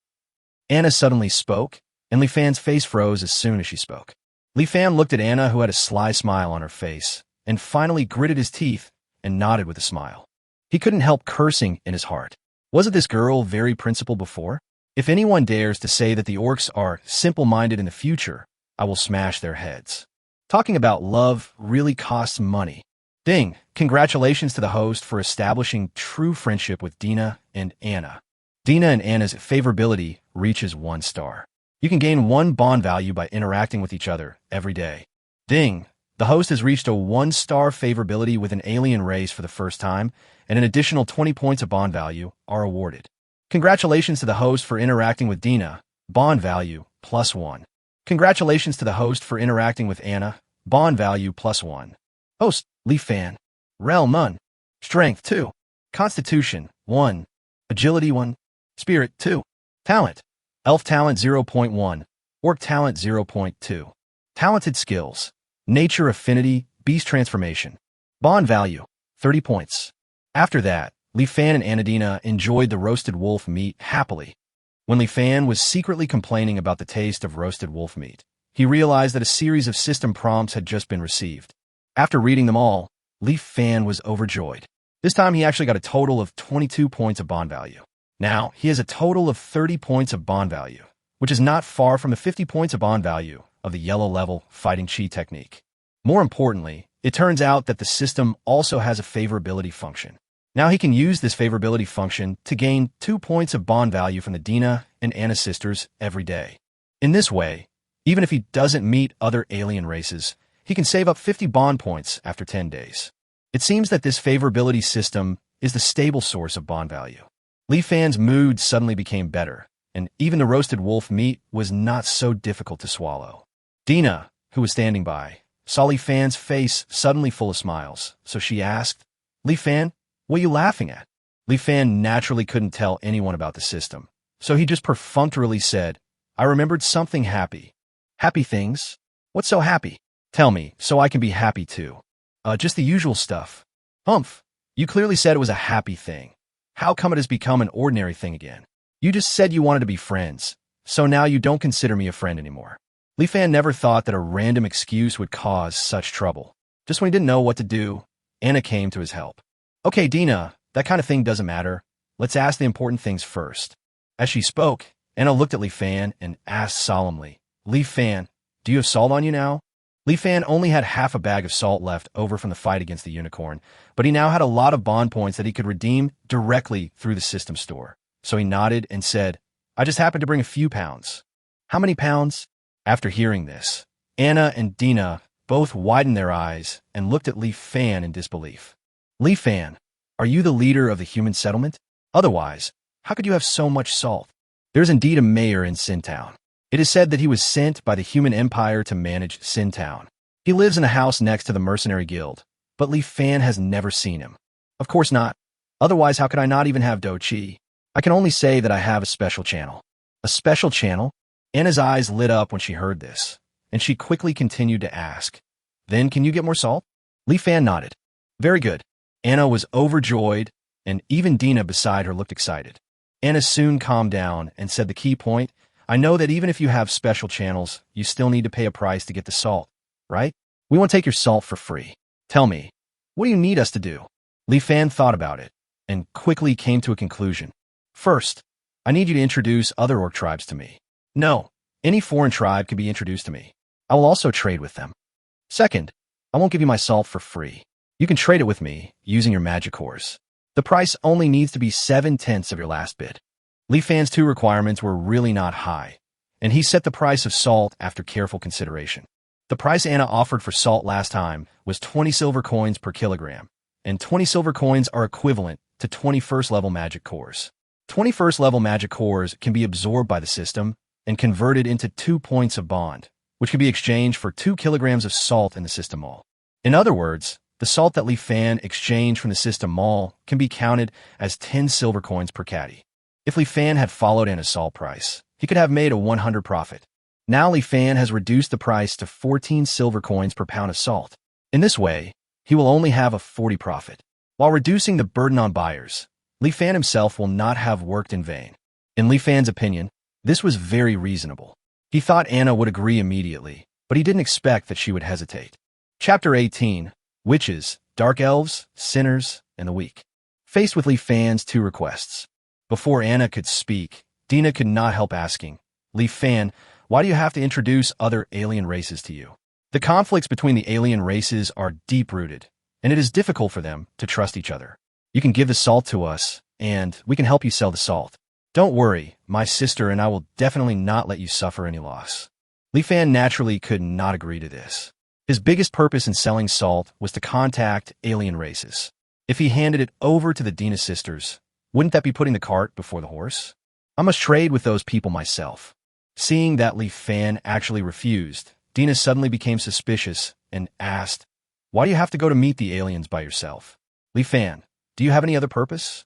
Anna suddenly spoke, and Li Fan's face froze as soon as she spoke. Li Fan looked at Anna, who had a sly smile on her face, and finally gritted his teeth and nodded with a smile. He couldn't help cursing in his heart. Wasn't this girl very principled before? If anyone dares to say that the orcs are simple-minded in the future, I will smash their heads. Talking about love really costs money. Ding! Congratulations to the host for establishing true friendship with Dina and Anna. Dina and Anna's favorability reaches 1 star. You can gain 1 bond value by interacting with each other every day. Ding! The host has reached a 1-star favorability with an alien race for the first time, and an additional 20 points of bond value are awarded. Congratulations to the host for interacting with Dina. Bond value +1. Congratulations to the host for interacting with Anna. Bond value +1. Host, Li Fan. Rel none. Strength 2. Constitution 1. Agility 1. Spirit 2. Talent. Elf talent 0.1. Orc talent 0.2. Talented skills. Nature affinity, beast transformation. Bond value 30 points. After that, Li Fan and Anadina enjoyed the roasted wolf meat happily. When Li Fan was secretly complaining about the taste of roasted wolf meat, he realized that a series of system prompts had just been received. After reading them all, Li Fan was overjoyed. This time he actually got a total of 22 points of bond value. Now, he has a total of 30 points of bond value, which is not far from the 50 points of bond value of the yellow level fighting chi technique. More importantly, it turns out that the system also has a favorability function. Now he can use this favorability function to gain 2 points of bond value from the Dina and Anna sisters every day. In this way, even if he doesn't meet other alien races, he can save up 50 bond points after 10 days. It seems that this favorability system is the stable source of bond value. Li Fan's mood suddenly became better, and even the roasted wolf meat was not so difficult to swallow. Dina, who was standing by, saw Li Fan's face suddenly full of smiles, so she asked, Li Fan, what are you laughing at? Li Fan naturally couldn't tell anyone about the system, so he just perfunctorily said, I remembered something happy. Happy things? What's so happy? Tell me, so I can be happy too. Just the usual stuff. Humph, you clearly said it was a happy thing. How come it has become an ordinary thing again? You just said you wanted to be friends, so now you don't consider me a friend anymore. Li Fan never thought that a random excuse would cause such trouble. Just when he didn't know what to do, Anna came to his help. Okay, Dina, that kind of thing doesn't matter. Let's ask the important things first. As she spoke, Anna looked at Li Fan and asked solemnly, Li Fan, do you have salt on you now? Li Fan only had half a bag of salt left over from the fight against the unicorn, but he now had a lot of bond points that he could redeem directly through the system store. So he nodded and said, I just happened to bring a few pounds. How many pounds? After hearing this, Anna and Dina both widened their eyes and looked at Li Fan in disbelief. Li Fan, are you the leader of the human settlement? Otherwise, how could you have so much salt? There's indeed a mayor in Sin Town. It is said that he was sent by the human empire to manage Sin Town. He lives in a house next to the mercenary guild, but Li Fan has never seen him. Of course not. Otherwise, how could I not even have Do Chi? I can only say that I have a special channel. A special channel? Anna's eyes lit up when she heard this, and she quickly continued to ask, Then can you get more salt? Li Fan nodded. Very good. Anna was overjoyed, and even Dina beside her looked excited. Anna soon calmed down and said the key point, I know that even if you have special channels, you still need to pay a price to get the salt, right? We won't take your salt for free. Tell me, what do you need us to do? Li Fan thought about it, and quickly came to a conclusion. First, I need you to introduce other orc tribes to me. No, any foreign tribe can be introduced to me. I will also trade with them. Second, I won't give you my salt for free. You can trade it with me using your magic cores. The price only needs to be 7/10 of your last bid. Li Fan's two requirements were really not high, and he set the price of salt after careful consideration. The price Anna offered for salt last time was 20 silver coins per kilogram, and 20 silver coins are equivalent to 21st level magic cores. 21st level magic cores can be absorbed by the system and converted into 2 points of bond, which can be exchanged for 2 kilograms of salt in the system mall. In other words, the salt that Li Fan exchanged from the system mall can be counted as 10 silver coins per caddy. If Li Fan had followed Anna's salt price, he could have made a 100 profit. Now Li Fan has reduced the price to 14 silver coins per pound of salt. In this way, he will only have a 40 profit. While reducing the burden on buyers, Li Fan himself will not have worked in vain. In Li Fan's opinion, this was very reasonable. He thought Anna would agree immediately, but he didn't expect that she would hesitate. Chapter 18, Witches, Dark Elves, Sinners, and the Weak. Faced with Li Fan's two requests, before Anna could speak, Dina could not help asking, Li Fan, why do you have to introduce other alien races to you? The conflicts between the alien races are deep-rooted, and it is difficult for them to trust each other. You can give the salt to us, and we can help you sell the salt. Don't worry, my sister and I will definitely not let you suffer any loss. Li Fan naturally could not agree to this. His biggest purpose in selling salt was to contact alien races. If he handed it over to the Dina sisters, wouldn't that be putting the cart before the horse? I must trade with those people myself. Seeing that Li Fan actually refused, Dina suddenly became suspicious and asked, Why do you have to go to meet the aliens by yourself? Li Fan, do you have any other purpose?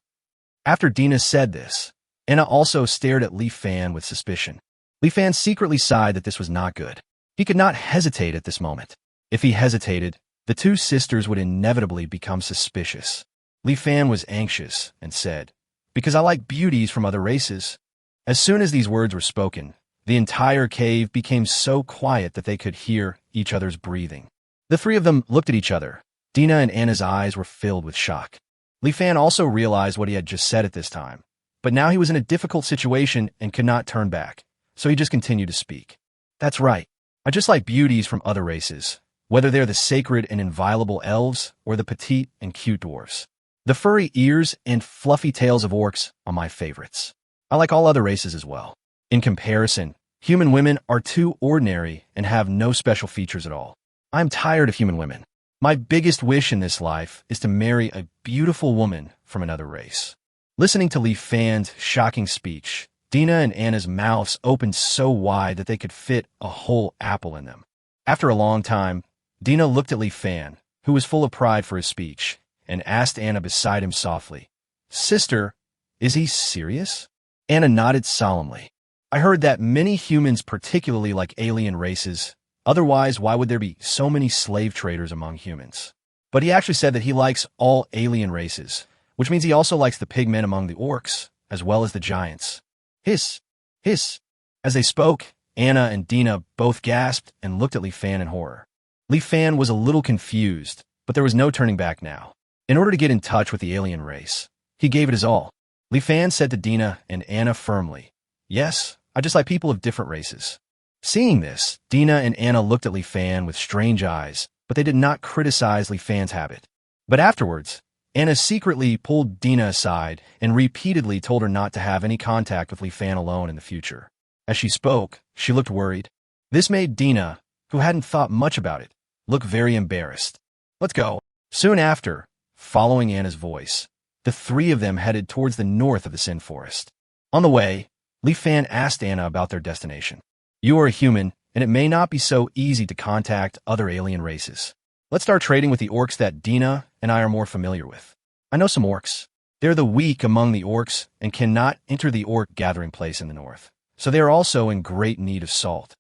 After Dina said this, Anna also stared at Li Fan with suspicion. Li Fan secretly sighed that this was not good. He could not hesitate at this moment. If he hesitated, the two sisters would inevitably become suspicious. Li Fan was anxious and said, Because I like beauties from other races. As soon as these words were spoken, the entire cave became so quiet that they could hear each other's breathing. The three of them looked at each other. Dina and Anna's eyes were filled with shock. Li Fan also realized what he had just said at this time, but now he was in a difficult situation and could not turn back, so he just continued to speak. That's right. I just like beauties from other races, whether they're the sacred and inviolable elves or the petite and cute dwarves. The furry ears and fluffy tails of orcs are my favorites. I like all other races as well. In comparison, human women are too ordinary and have no special features at all. I'm tired of human women. My biggest wish in this life is to marry a beautiful woman from another race. Listening to Li Fan's shocking speech, Dina and Anna's mouths opened so wide that they could fit a whole apple in them. After a long time, Dina looked at Li Fan, who was full of pride for his speech, and asked Anna beside him softly, Sister, is he serious? Anna nodded solemnly. I heard that many humans particularly like alien races. Otherwise, why would there be so many slave traders among humans? But he actually said that he likes all alien races, which means he also likes the pigmen among the orcs, as well as the giants. Hiss, hiss. As they spoke, Anna and Dina both gasped and looked at Li Fan in horror. Li Fan was a little confused, but there was no turning back now. In order to get in touch with the alien race, he gave it his all. Li Fan said to Dina and Anna firmly, "Yes, I just like people of different races." Seeing this, Dina and Anna looked at Li Fan with strange eyes, but they did not criticize Li Fan's habit. But afterwards, Anna secretly pulled Dina aside and repeatedly told her not to have any contact with Li Fan alone in the future. As she spoke, she looked worried. This made Dina, who hadn't thought much about it, look very embarrassed. "Let's go." Soon after, following Anna's voice, the three of them headed towards the north of the Sin Forest. On the way, Li Fan asked Anna about their destination. "You are a human, and it may not be so easy to contact other alien races. Let's start trading with the orcs that Dina and I are more familiar with. I know some orcs. They're the weak among the orcs and cannot enter the orc gathering place in the north, so they are also in great need of salt."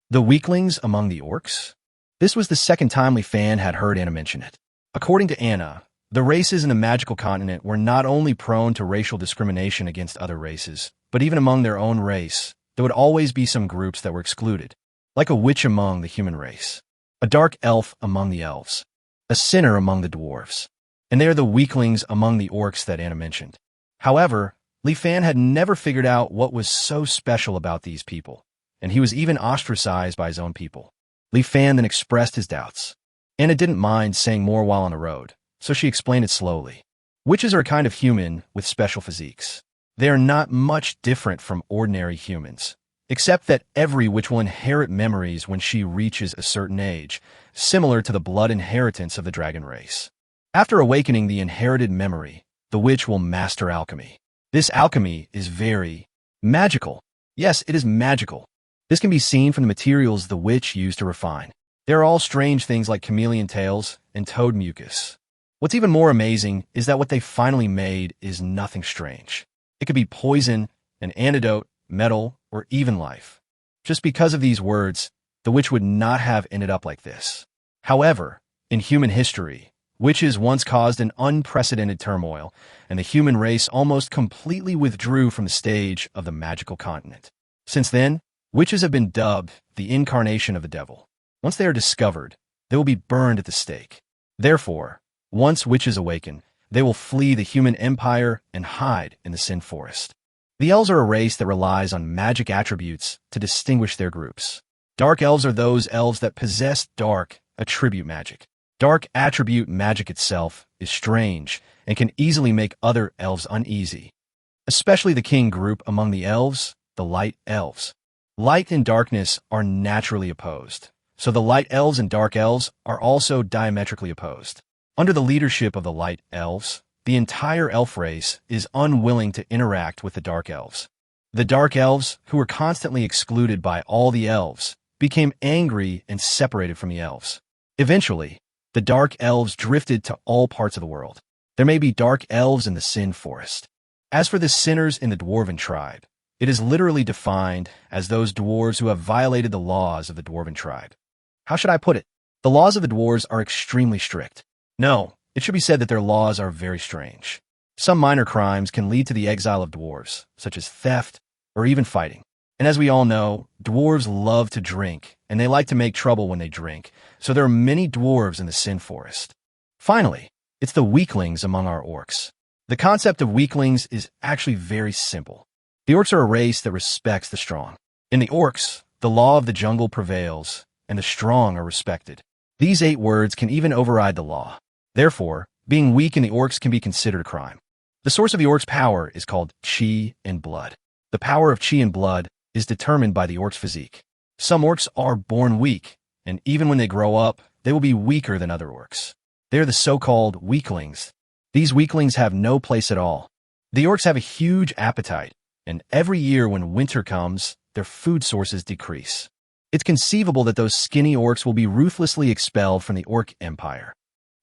The weaklings among the orcs? This was the second time Li Fan had heard Anna mention it. According to Anna, the races in the magical continent were not only prone to racial discrimination against other races, but even among their own race, there would always be some groups that were excluded, like a witch among the human race, a dark elf among the elves, a sinner among the dwarves, and they are the weaklings among the orcs that Anna mentioned. However, Li Fan had never figured out what was so special about these people, and he was even ostracized by his own people. Li Fan then expressed his doubts. Anna didn't mind saying more while on the road, so she explained it slowly. Witches are a kind of human with special physiques. They are not much different from ordinary humans, except that every witch will inherit memories when she reaches a certain age, similar to the blood inheritance of the dragon race. After awakening the inherited memory, the witch will master alchemy. This alchemy is very magical. Yes, it is magical. This can be seen from the materials the witch used to refine. They are all strange things like chameleon tails and toad mucus. What's even more amazing is that what they finally made is nothing strange. It could be poison, an antidote, metal, or even life. Just because of these words, the witch would not have ended up like this. However, in human history, witches once caused an unprecedented turmoil, and the human race almost completely withdrew from the stage of the magical continent. Since then, witches have been dubbed the incarnation of the devil. Once they are discovered, they will be burned at the stake. Therefore, once witches awaken, they will flee the human empire and hide in the Sin Forest. The elves are a race that relies on magic attributes to distinguish their groups. Dark elves are those elves that possess dark attribute magic. Dark attribute magic itself is strange and can easily make other elves uneasy, especially the king group among the elves, the light elves. Light and darkness are naturally opposed, so the light elves and dark elves are also diametrically opposed. Under the leadership of the light elves, the entire elf race is unwilling to interact with the dark elves. The dark elves, who were constantly excluded by all the elves, became angry and separated from the elves. Eventually, the dark elves drifted to all parts of the world. There may be dark elves in the Sin Forest. As for the sinners in the dwarven tribe, it is literally defined as those dwarves who have violated the laws of the dwarven tribe. How should I put it? The laws of the dwarves are extremely strict. No, it should be said that their laws are very strange. Some minor crimes can lead to the exile of dwarves, such as theft or even fighting. And as we all know, dwarves love to drink, and they like to make trouble when they drink, so there are many dwarves in the Sin Forest. Finally, it's the weaklings among our orcs. The concept of weaklings is actually very simple. The orcs are a race that respects the strong. In the orcs, the law of the jungle prevails, and the strong are respected. These 8 words can even override the law. Therefore, being weak in the orcs can be considered a crime. The source of the orcs' power is called chi and blood. The power of chi and blood is determined by the orc's physique. Some orcs are born weak, and even when they grow up, they will be weaker than other orcs. They are the so-called weaklings. These weaklings have no place at all. The orcs have a huge appetite, and every year when winter comes, their food sources decrease. It's conceivable that those skinny orcs will be ruthlessly expelled from the orc empire.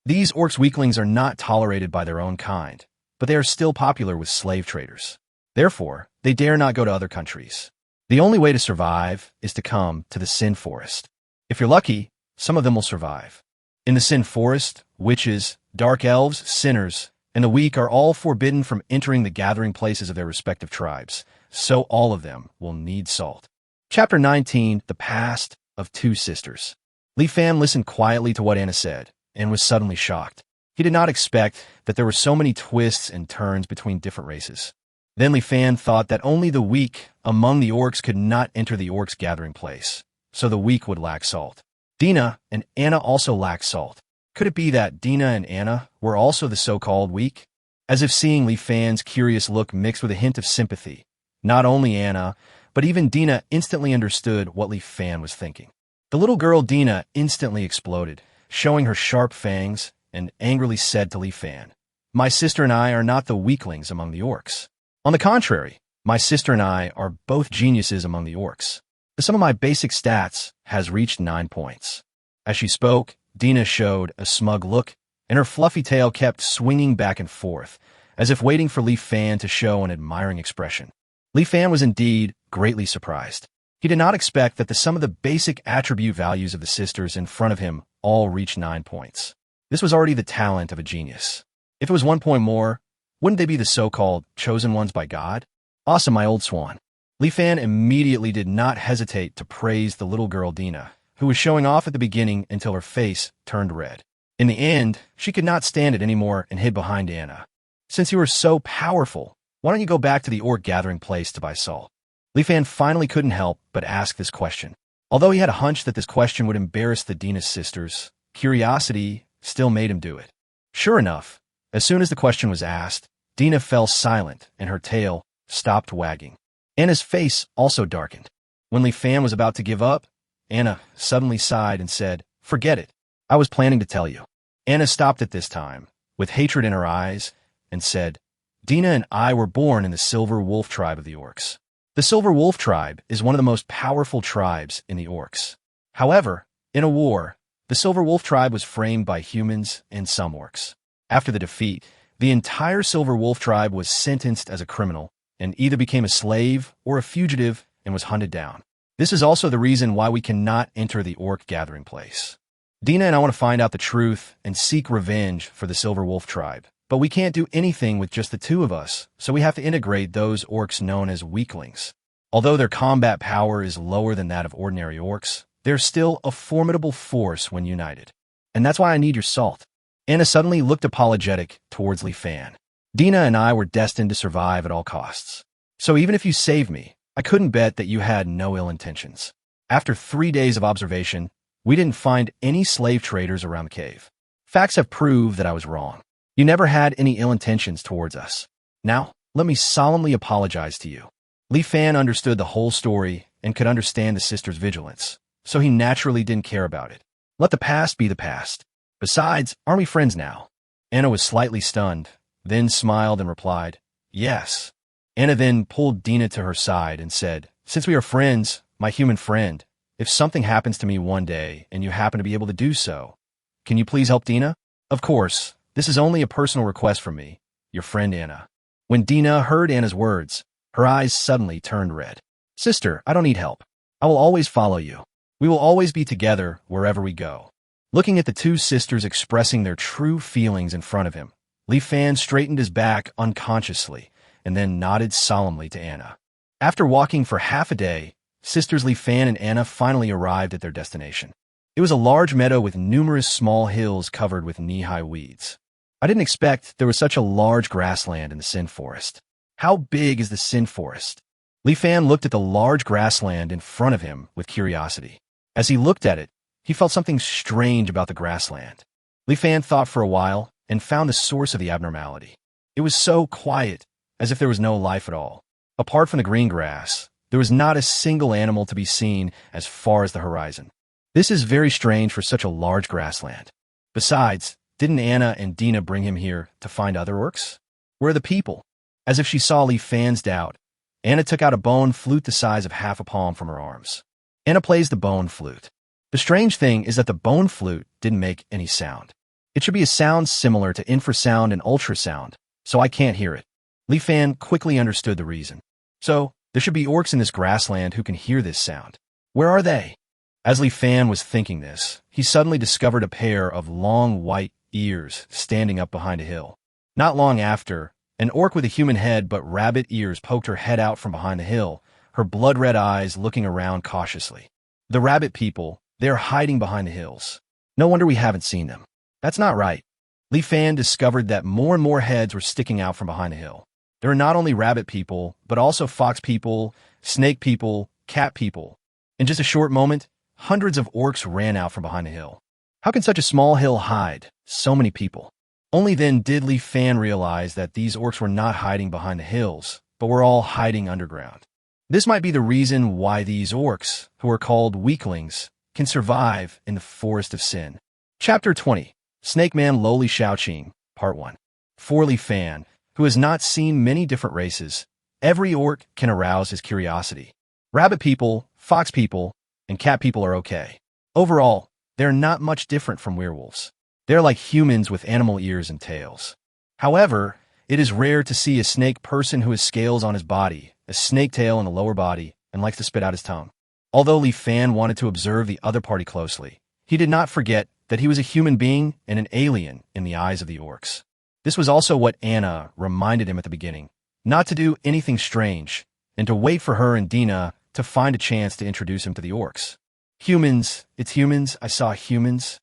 These orcs' weaklings are not tolerated by their own kind, but they are still popular with slave traders. Therefore, they dare not go to other countries. The only way to survive is to come to the Sin Forest. If you're lucky, some of them will survive. In the Sin Forest, witches, dark elves, sinners, and the weak are all forbidden from entering the gathering places of their respective tribes, so all of them will need salt. Chapter 19, The Past of Two Sisters. Li Fan listened quietly to what Anna said, and was suddenly shocked. He did not expect that there were so many twists and turns between different races. Then Li Fan thought that only the weak among the orcs could not enter the orcs' gathering place, so the weak would lack salt. Dina and Anna also lacked salt. Could it be that Dina and Anna were also the so-called weak? As if seeing Li Fan's curious look mixed with a hint of sympathy, not only Anna, but even Dina instantly understood what Li Fan was thinking. The little girl Dina instantly exploded, showing her sharp fangs, and angrily said to Li Fan, "My sister and I are not the weaklings among the orcs. On the contrary, my sister and I are both geniuses among the orcs. The sum of my basic stats has reached 9 points." As she spoke, Dina showed a smug look, and her fluffy tail kept swinging back and forth, as if waiting for Li Fan to show an admiring expression. Li Fan was indeed greatly surprised. He did not expect that the sum of the basic attribute values of the sisters in front of him all reached 9 points. This was already the talent of a genius. If it was 1 point more, wouldn't they be the so-called chosen ones by God? Awesome, my old swan. Li Fan immediately did not hesitate to praise the little girl Dina, who was showing off at the beginning until her face turned red. In the end, she could not stand it anymore and hid behind Anna. "Since you are so powerful, why don't you go back to the orc gathering place to buy salt?" Li Fan finally couldn't help but ask this question. Although he had a hunch that this question would embarrass the Dina sisters, curiosity still made him do it. Sure enough, as soon as the question was asked, Dina fell silent and her tail stopped wagging. Anna's face also darkened. When Li Fan was about to give up, Anna suddenly sighed and said, "Forget it. I was planning to tell you." Anna stopped at this time, with hatred in her eyes, and said, "Dina and I were born in the Silver Wolf tribe of the orcs. The Silver Wolf tribe is one of the most powerful tribes in the orcs. However, in a war, the Silver Wolf tribe was framed by humans and some orcs. After the defeat, the entire Silver Wolf tribe was sentenced as a criminal and either became a slave or a fugitive and was hunted down. This is also the reason why we cannot enter the orc gathering place. Dina and I want to find out the truth and seek revenge for the Silver Wolf tribe. But we can't do anything with just the two of us, so we have to integrate those orcs known as weaklings. Although their combat power is lower than that of ordinary orcs, they're still a formidable force when united. And that's why I need your salt." Anna suddenly looked apologetic towards Li Fan. "Dina and I were destined to survive at all costs. So even if you saved me, I couldn't bet that you had no ill intentions. After 3 days of observation, we didn't find any slave traders around the cave. Facts have proved that I was wrong. You never had any ill intentions towards us. Now, let me solemnly apologize to you." Li Fan understood the whole story and could understand the sister's vigilance, so he naturally didn't care about it. Let the past be the past. Besides, aren't we friends now? Anna was slightly stunned, then smiled and replied, "Yes." Anna then pulled Dina to her side and said, "Since we are friends, my human friend, if something happens to me one day and you happen to be able to do so, can you please help Dina? Of course, this is only a personal request from me, your friend Anna." When Dina heard Anna's words, her eyes suddenly turned red. "Sister, I don't need help. I will always follow you. We will always be together wherever we go." Looking at the two sisters expressing their true feelings in front of him, Li Fan straightened his back unconsciously and then nodded solemnly to Anna. After walking for half a day, sisters Li Fan and Anna finally arrived at their destination. It was a large meadow with numerous small hills covered with knee-high weeds. I didn't expect there was such a large grassland in the Sin Forest. How big is the Sin Forest? Li Fan looked at the large grassland in front of him with curiosity. As he looked at it, he felt something strange about the grassland. Li Fan thought for a while and found the source of the abnormality. It was so quiet, as if there was no life at all. Apart from the green grass, there was not a single animal to be seen as far as the horizon. This is very strange for such a large grassland. Besides, didn't Anna and Dina bring him here to find other orcs? Where are the people? As if she saw Li Fan's doubt, Anna took out a bone flute the size of half a palm from her arms. Anna plays the bone flute. The strange thing is that the bone flute didn't make any sound. It should be a sound similar to infrasound and ultrasound, so I can't hear it. Li Fan quickly understood the reason. "So, There should be orcs in this grassland who can hear this sound. Where are they? As Li Fan was thinking this, he suddenly discovered a pair of long white ears standing up behind a hill. Not long after, an orc with a human head but rabbit ears poked her head out from behind the hill, her blood-red eyes looking around cautiously. The rabbit people, they are hiding behind the hills. No wonder we haven't seen them. That's not right. Li Fan discovered that more and more heads were sticking out from behind the hill. There are not only rabbit people, but also fox people, snake people, cat people. In just a short moment, hundreds of orcs ran out from behind the hill. How can such a small hill hide so many people? Only then did Li Fan realize that these orcs were not hiding behind the hills, but were all hiding underground. This might be the reason why these orcs, who are called weaklings, can survive in the Forest of Sin. Chapter 20, Snake Man Lowly Shaoqing, Part 1. For Li Fan, who has not seen many different races, every orc can arouse his curiosity. Rabbit people, fox people, and cat people are okay. Overall, they're not much different from werewolves. They're like humans with animal ears and tails. However, it is rare to see a snake person who has scales on his body, a snake tail in the lower body, and likes to spit out his tongue. Although Li Fan wanted to observe the other party closely, he did not forget that he was a human being and an alien in the eyes of the orcs. This was also what Anna reminded him at the beginning, not to do anything strange, and to wait for her and Dina to find a chance to introduce him to the orcs. Humans, it's humans, I saw humans.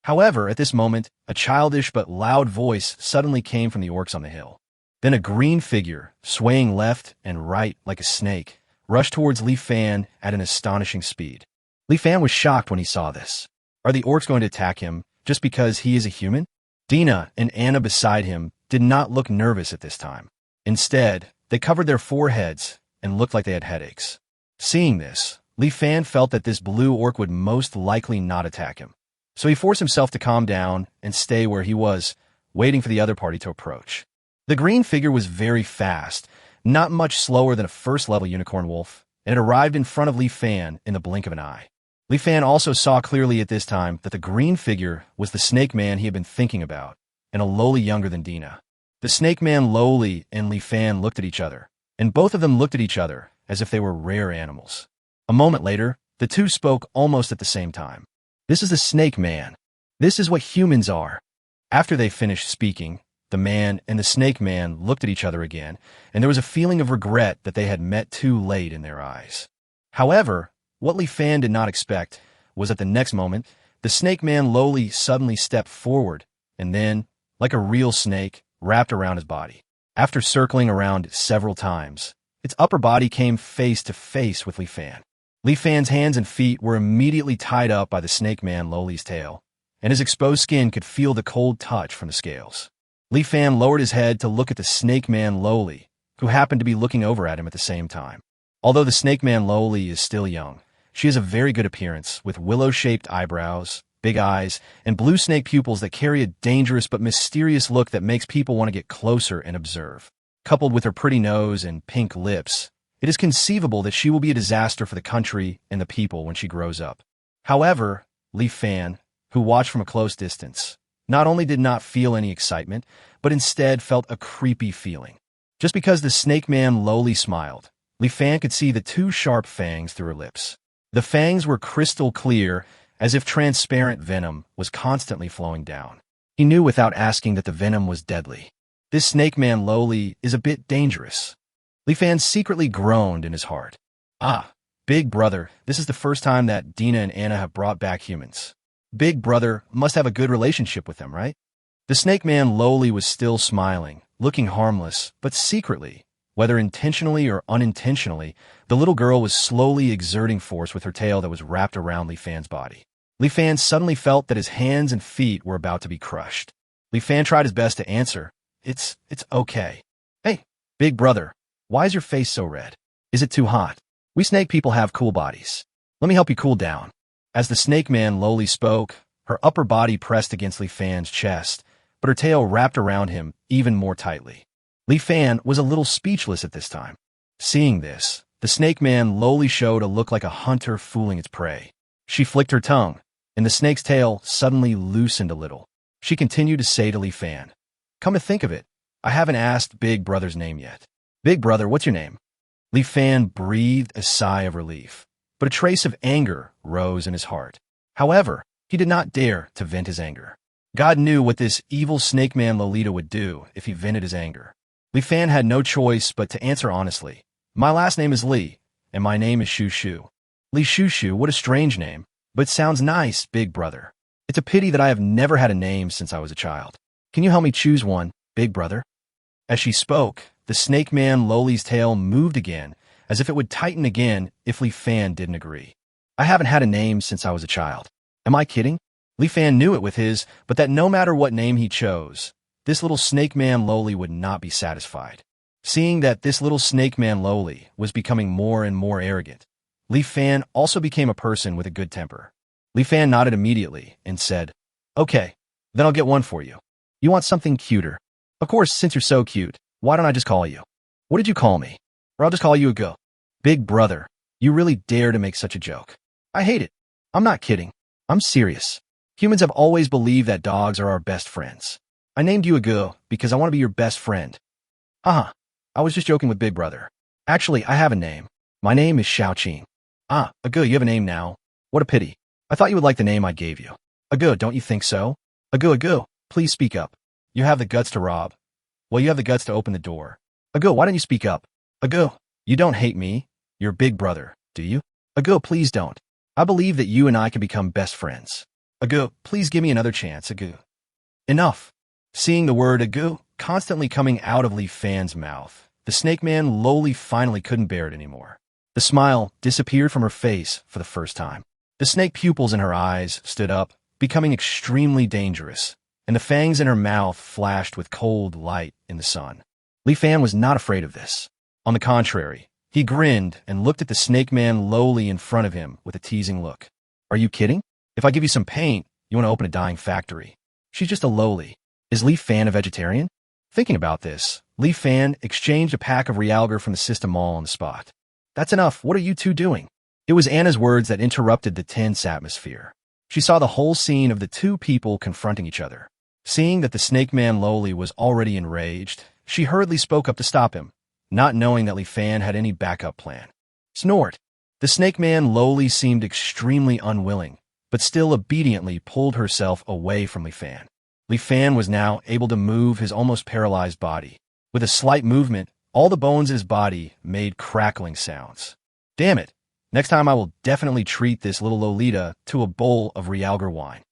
However, at this moment, a childish but loud voice suddenly came from the orcs on the hill. Then a green figure, swaying left and right like a snake, rushed towards Li Fan at an astonishing speed. Li Fan was shocked when he saw this. Are the orcs going to attack him just because he is a human? Dina and Anna beside him did not look nervous at this time. Instead, they covered their foreheads and looked like they had headaches. Seeing this, Li Fan felt that this blue orc would most likely not attack him. So he forced himself to calm down and stay where he was, waiting for the other party to approach. The green figure was very fast, not much slower than a first-level unicorn wolf, and it arrived in front of Li Fan in the blink of an eye. Li Fan also saw clearly at this time that the green figure was the snake man he had been thinking about, and a lowly younger than Dina. The snake man Lowly and Li Fan looked at each other, and both of them looked at each other as if they were rare animals. A moment later, the two spoke almost at the same time. This is the snake man. This is what humans are. After they finished speaking, the man and the snake man looked at each other again, and there was a feeling of regret that they had met too late in their eyes. However, what Li Fan did not expect was that the next moment, the snake man Lowly suddenly stepped forward, and then, like a real snake, wrapped around his body. After circling around several times, its upper body came face to face with Li Fan. Li Fan's hands and feet were immediately tied up by the snake man Lowly's tail, and his exposed skin could feel the cold touch from the scales. Li Fan lowered his head to look at the snake man Lowly, who happened to be looking over at him at the same time. Although the snake man Lowly is still young, she has a very good appearance, with willow-shaped eyebrows, big eyes, and blue snake pupils that carry a dangerous but mysterious look that makes people want to get closer and observe. Coupled with her pretty nose and pink lips, it is conceivable that she will be a disaster for the country and the people when she grows up. However, Li Fan, who watched from a close distance, not only did not feel any excitement, but instead felt a creepy feeling. Just because the snake man Lowly smiled, Li Fan could see the two sharp fangs through her lips. The fangs were crystal clear, as if transparent venom was constantly flowing down. He knew without asking that the venom was deadly. This snake man Lowly is a bit dangerous. Li Fan secretly groaned in his heart. Ah, Big Brother, this is the first time that Dina and Anna have brought back humans. Big Brother must have a good relationship with them, right? The snake man Lowly was still smiling, looking harmless, but secretly, whether intentionally or unintentionally, the little girl was slowly exerting force with her tail that was wrapped around Li Fan's body. Li Fan suddenly felt that his hands and feet were about to be crushed. Li Fan tried his best to answer. It's okay. Hey, Big Brother, why is your face so red? Is it too hot? We snake people have cool bodies. Let me help you cool down. As the snake man Lowly spoke, her upper body pressed against Li Fan's chest, but her tail wrapped around him even more tightly. Li Fan was a little speechless at this time. Seeing this, the snake man Lowly showed a look like a hunter fooling its prey. She flicked her tongue, and the snake's tail suddenly loosened a little. She continued to say to Li Fan, "Come to think of it, I haven't asked Big Brother's name yet. Big Brother, what's your name?" Li Fan breathed a sigh of relief, but a trace of anger rose in his heart. However, he did not dare to vent his anger. God knew what this evil snake man Lolita would do if he vented his anger. Li Fan had no choice but to answer honestly. My last name is Li, and my name is Shu Shu. Li Shu Shu, what a strange name, but it sounds nice, big brother. It's a pity that I have never had a name since I was a child. Can you help me choose one, big brother? As she spoke, the snake man Loli's tail moved again, as if it would tighten again if Li Fan didn't agree. I haven't had a name since I was a child. Am I kidding? Li Fan knew it with his, but that no matter what name he chose, this little snake man Loli would not be satisfied. Seeing that this little snake man Loli was becoming more and more arrogant, Li Fan also became a person with a good temper. Li Fan nodded immediately and said, Okay, then I'll get one for you. You want something cuter? Of course, since you're so cute, why don't I just call you? What did you call me? Or I'll just call you a go. Big brother, you really dare to make such a joke. I hate it. I'm not kidding. I'm serious. Humans have always believed that dogs are our best friends. I named you a go because I want to be your best friend. Haha, I was just joking with Big Brother. Actually, I have a name. My name is Xiaoqing. Ah, a go, you have a name now. What a pity. I thought you would like the name I gave you. A go, don't you think so? A go, please speak up. You have the guts to rob. Well, you have the guts to open the door. A go, why don't you speak up? A go, you don't hate me. You're Big Brother, do you? A go, please don't. I believe that you and I can become best friends. A go, please give me another chance. A go. Enough. Seeing the word a go constantly coming out of Li Fan's mouth, the snake man Loli finally couldn't bear it anymore. The smile disappeared from her face for the first time. The snake pupils in her eyes stood up, becoming extremely dangerous, and the fangs in her mouth flashed with cold light in the sun. Li Fan was not afraid of this. On the contrary, he grinned and looked at the snake man Loli in front of him with a teasing look. Are you kidding? If I give you some paint, you want to open a dying factory. She's just a Loli. Is Li Fan a vegetarian? Thinking about this, Li Fan exchanged a pack of realgar from the system mall on the spot. That's enough. What are you two doing? It was Anna's words that interrupted the tense atmosphere. She saw the whole scene of the two people confronting each other. Seeing that the snake man Loli was already enraged, she hurriedly spoke up to stop him, not knowing that Li Fan had any backup plan. Snort. The snake man Loli seemed extremely unwilling, but still obediently pulled herself away from Li Fan. Li Fan was now able to move his almost paralyzed body. With a slight movement, all the bones in his body made crackling sounds. Damn it. Next time I will definitely treat this little Lolita to a bowl of realgar wine.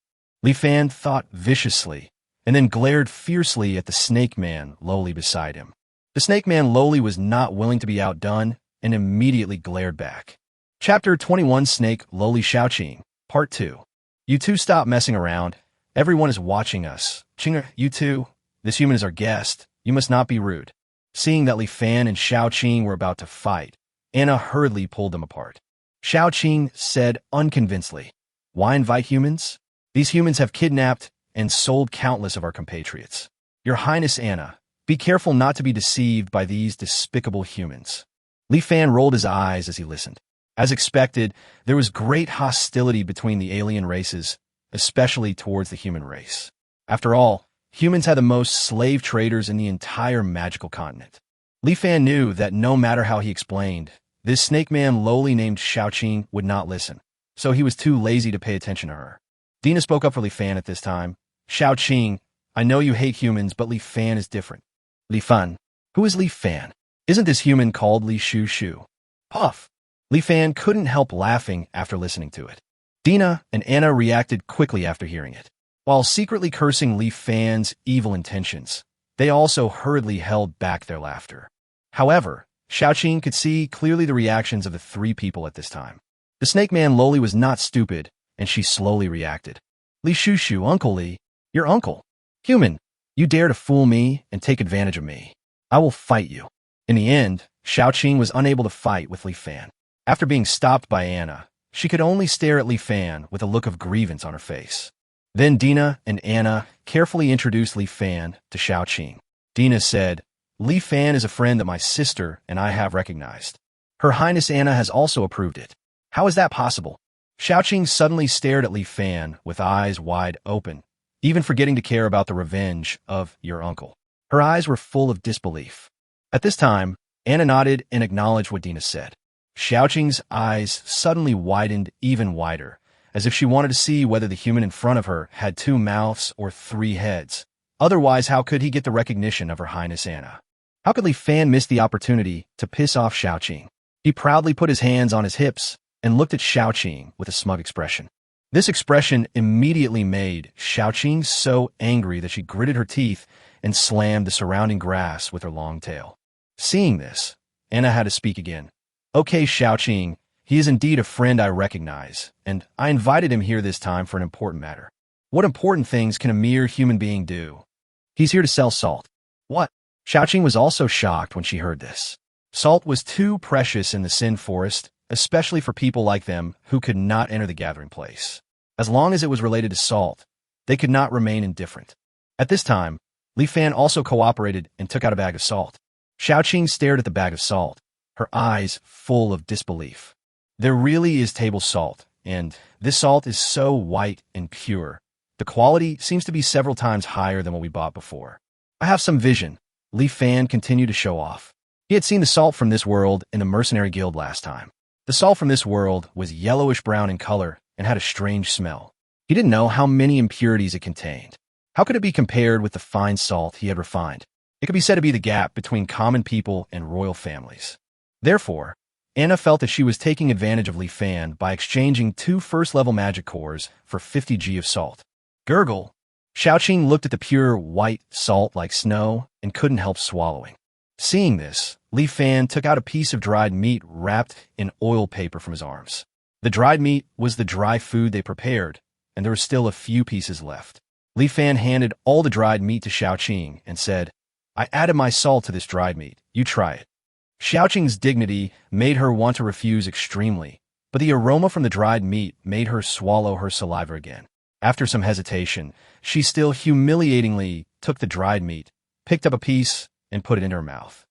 Li Fan thought viciously, and then glared fiercely at the snake man Loli beside him. The snake man Loli was not willing to be outdone and immediately glared back. Chapter 21 Snake Loli Xiaoqing, Part 2. You two stop messing around. Everyone is watching us. Chinger, you two. This human is our guest. You must not be rude. Seeing that Li Fan and Xiaoqing were about to fight, Anna hurriedly pulled them apart. Xiaoqing said unconvincedly, Why invite humans? These humans have kidnapped and sold countless of our compatriots. Your Highness Anna, be careful not to be deceived by these despicable humans. Li Fan rolled his eyes as he listened. As expected, there was great hostility between the alien races, especially towards the human race. After all, humans had the most slave traders in the entire magical continent. Li Fan knew that no matter how he explained, this snake man Loli named Xiaoqing would not listen, so he was too lazy to pay attention to her. Dina spoke up for Li Fan at this time. Xiaoqing, I know you hate humans, but Li Fan is different. Li Fan. Who is Li Fan? Isn't this human called Li Shu Shu? Puff. Li Fan couldn't help laughing after listening to it. Dina and Anna reacted quickly after hearing it. While secretly cursing Li Fan's evil intentions, they also hurriedly held back their laughter. However, Xiaoqing could see clearly the reactions of the three people at this time. The snake man Loli was not stupid, and she slowly reacted. Li Shu Shu, Uncle Li, your uncle. Human, you dare to fool me and take advantage of me. I will fight you. In the end, Xiaoqing was unable to fight with Li Fan. After being stopped by Anna, she could only stare at Li Fan with a look of grievance on her face. Then Dina and Anna carefully introduced Li Fan to Xiaoqing. Dina said, Li Fan is a friend that my sister and I have recognized. Her Highness Anna has also approved it. How is that possible? Xiaoqing suddenly stared at Li Fan with eyes wide open, even forgetting to care about the revenge of your uncle. Her eyes were full of disbelief. At this time, Anna nodded and acknowledged what Dina said. Xiaoqing's eyes suddenly widened even wider, as if she wanted to see whether the human in front of her had 2 mouths or 3 heads. Otherwise, how could he get the recognition of Her Highness Anna? How could Li Fan miss the opportunity to piss off Xiaoqing? He proudly put his hands on his hips and looked at Xiaoqing with a smug expression. This expression immediately made Xiaoqing so angry that she gritted her teeth and slammed the surrounding grass with her long tail. Seeing this, Anna had to speak again. Okay, Xiaoqing, he is indeed a friend I recognize, and I invited him here this time for an important matter. What important things can a mere human being do? He's here to sell salt. What? Xiaoqing was also shocked when she heard this. Salt was too precious in the Sin Forest, especially for people like them who could not enter the gathering place. As long as it was related to salt, they could not remain indifferent. At this time, Li Fan also cooperated and took out a bag of salt. Xiaoqing stared at the bag of salt, her eyes full of disbelief. There really is table salt, and this salt is so white and pure. The quality seems to be several times higher than what we bought before. I have some vision, Li Fan continued to show off. He had seen the salt from this world in the mercenary guild last time. The salt from this world was yellowish-brown in color and had a strange smell. He didn't know how many impurities it contained. How could it be compared with the fine salt he had refined? It could be said to be the gap between common people and royal families. Therefore, Anna felt that she was taking advantage of Li Fan by exchanging 2 first-level magic cores for 50 G of salt. Gurgle. Xiaoqing looked at the pure white salt like snow and couldn't help swallowing. Seeing this, Li Fan took out a piece of dried meat wrapped in oil paper from his arms. The dried meat was the dry food they prepared, and there were still a few pieces left. Li Fan handed all the dried meat to Xiaoqing and said, I added my salt to this dried meat. You try it. Xiaoqing's dignity made her want to refuse extremely, but the aroma from the dried meat made her swallow her saliva again. After some hesitation, she still humiliatingly took the dried meat, picked up a piece, and put it in her mouth.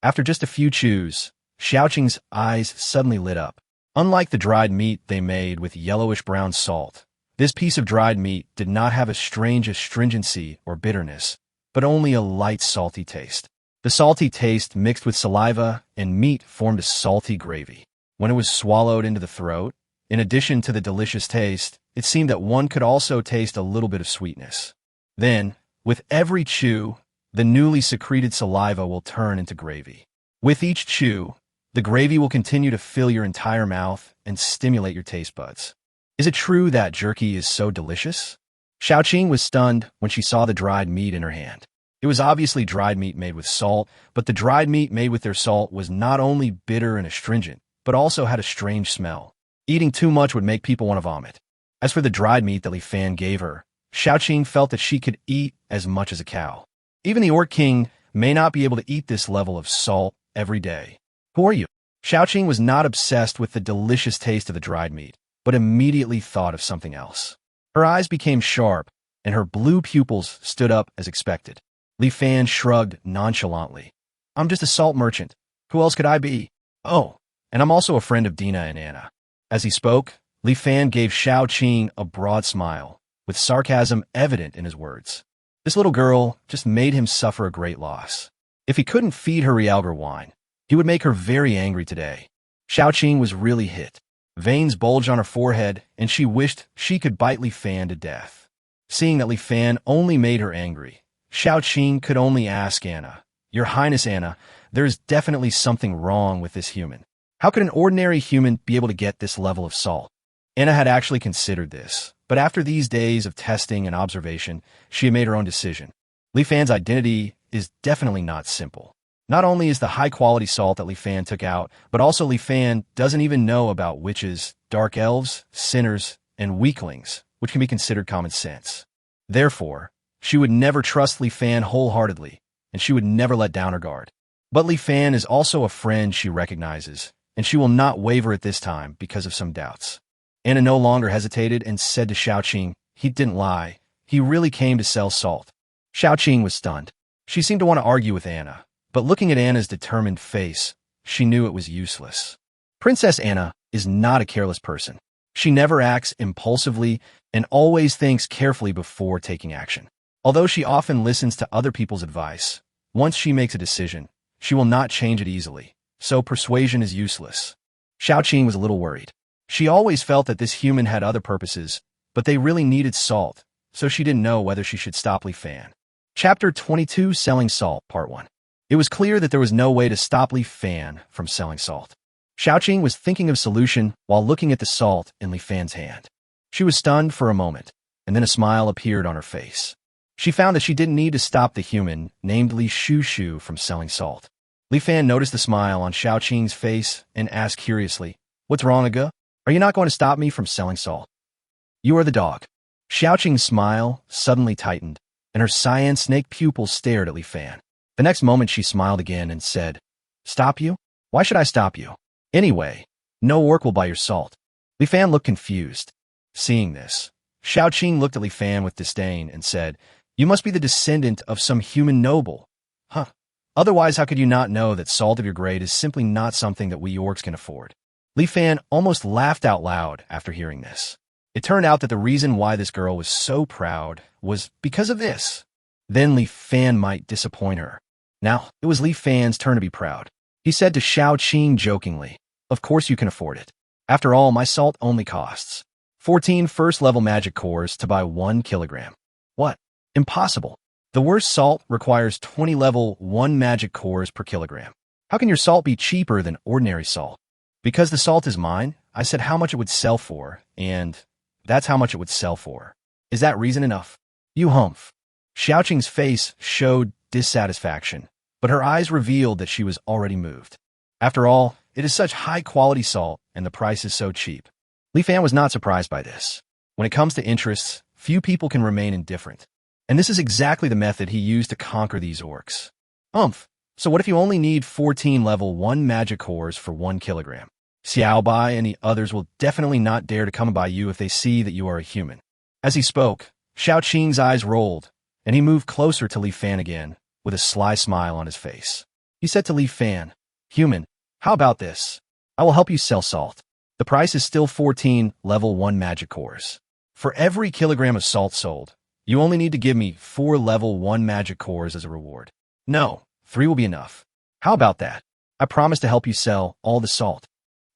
After just a few chews, Xiaoqing's eyes suddenly lit up. Unlike the dried meat they made with yellowish-brown salt, this piece of dried meat did not have a strange astringency or bitterness, but only a light salty taste. The salty taste mixed with saliva and meat formed a salty gravy. When it was swallowed into the throat, in addition to the delicious taste, it seemed that one could also taste a little bit of sweetness. Then, with every chew, the newly secreted saliva will turn into gravy. With each chew, the gravy will continue to fill your entire mouth and stimulate your taste buds. Is it true that jerky is so delicious? Xiaoqing was stunned when she saw the dried meat in her hand. It was obviously dried meat made with salt, but the dried meat made with their salt was not only bitter and astringent, but also had a strange smell. Eating too much would make people want to vomit. As for the dried meat that Li Fan gave her, Xiaoqing felt that she could eat as much as a cow. Even the Orc King may not be able to eat this level of salt every day. Who are you? Xiaoqing was not obsessed with the delicious taste of the dried meat, but immediately thought of something else. Her eyes became sharp, and her blue pupils stood up as expected. Li Fan shrugged nonchalantly. I'm just a salt merchant. Who else could I be? Oh, and I'm also a friend of Dina and Anna. As he spoke, Li Fan gave Xiaoqing a broad smile, with sarcasm evident in his words. This little girl just made him suffer a great loss. If he couldn't feed her Realgar wine, he would make her very angry today. Xiaoqing was really hit. Veins bulged on her forehead, and she wished she could bite Li Fan to death. Seeing that Li Fan only made her angry, Xiaoqing could only ask Anna, Your Highness Anna, there is definitely something wrong with this human. How could an ordinary human be able to get this level of salt? Anna had actually considered this, but after these days of testing and observation, she had made her own decision. Li Fan's identity is definitely not simple. Not only is the high-quality salt that Li Fan took out, but also Li Fan doesn't even know about witches, dark elves, sinners, and weaklings, which can be considered common sense. Therefore, she would never trust Li Fan wholeheartedly, and she would never let down her guard. But Li Fan is also a friend she recognizes, and she will not waver at this time because of some doubts. Anna no longer hesitated and said to Xiaoqing, he didn't lie. He really came to sell salt. Xiaoqing was stunned. She seemed to want to argue with Anna, but looking at Anna's determined face, she knew it was useless. Princess Anna is not a careless person. She never acts impulsively and always thinks carefully before taking action. Although she often listens to other people's advice, once she makes a decision, She will not change it easily, so persuasion is useless. Xiaoqing was a little worried. She always felt that this human had other purposes, but they really needed salt, so she didn't know whether she should stop Li Fan. Chapter 22, Selling Salt, Part 1. It was clear that there was no way to stop Li Fan from selling salt. Xiaoqing was thinking of a solution while looking at the salt in Li Fan's hand. She was stunned for a moment, and then a smile appeared on her face. She found that she didn't need to stop the human named Li Shushu from selling salt. Li Fan noticed the smile on Xiaoqing's face and asked curiously, "What's wrong, Aga? Are you not going to stop me from selling salt?" "You are the dog." Xiaoqing's smile suddenly tightened, and her cyan snake pupils stared at Li Fan. The next moment she smiled again and said, "Stop you? Why should I stop you? Anyway, no orc will buy your salt." Li Fan looked confused. Seeing this, Xiaoqing looked at Li Fan with disdain and said, "You must be the descendant of some human noble. Huh. Otherwise, how could you not know that salt of your grade is simply not something that we orcs can afford?" Li Fan almost laughed out loud after hearing this. It turned out that the reason why this girl was so proud was because of this. Then Li Fan might disappoint her. Now, it was Li Fan's turn to be proud. He said to Xiaoqing jokingly, "Of course you can afford it. After all, my salt only costs 14 first-level magic cores to buy 1 kilogram. What? Impossible. The worst salt requires 20 level 1 magic cores per kilogram. How can your salt be cheaper than ordinary salt?" "Because the salt is mine, I said how much it would sell for, and that's how much it would sell for. Is that reason enough?" "You humph." Xiaoqing's face showed dissatisfaction, but her eyes revealed that she was already moved. After all, it is such high-quality salt, and the price is so cheap. Li Fan was not surprised by this. When it comes to interests, few people can remain indifferent. And this is exactly the method he used to conquer these orcs. So what if you only need 14 level 1 magic cores for 1 kilogram? Xiao Bai and the others will definitely not dare to come by you if they see that you are a human. As he spoke, Xiaoqing's eyes rolled, and he moved closer to Li Fan again, with a sly smile on his face. He said to Li Fan, "Human, how about this? I will help you sell salt. The price is still 14 level 1 magic cores. For every kilogram of salt sold, you only need to give me 4 level 1 magic cores as a reward. No, 3 will be enough. How about that? I promise to help you sell all the salt."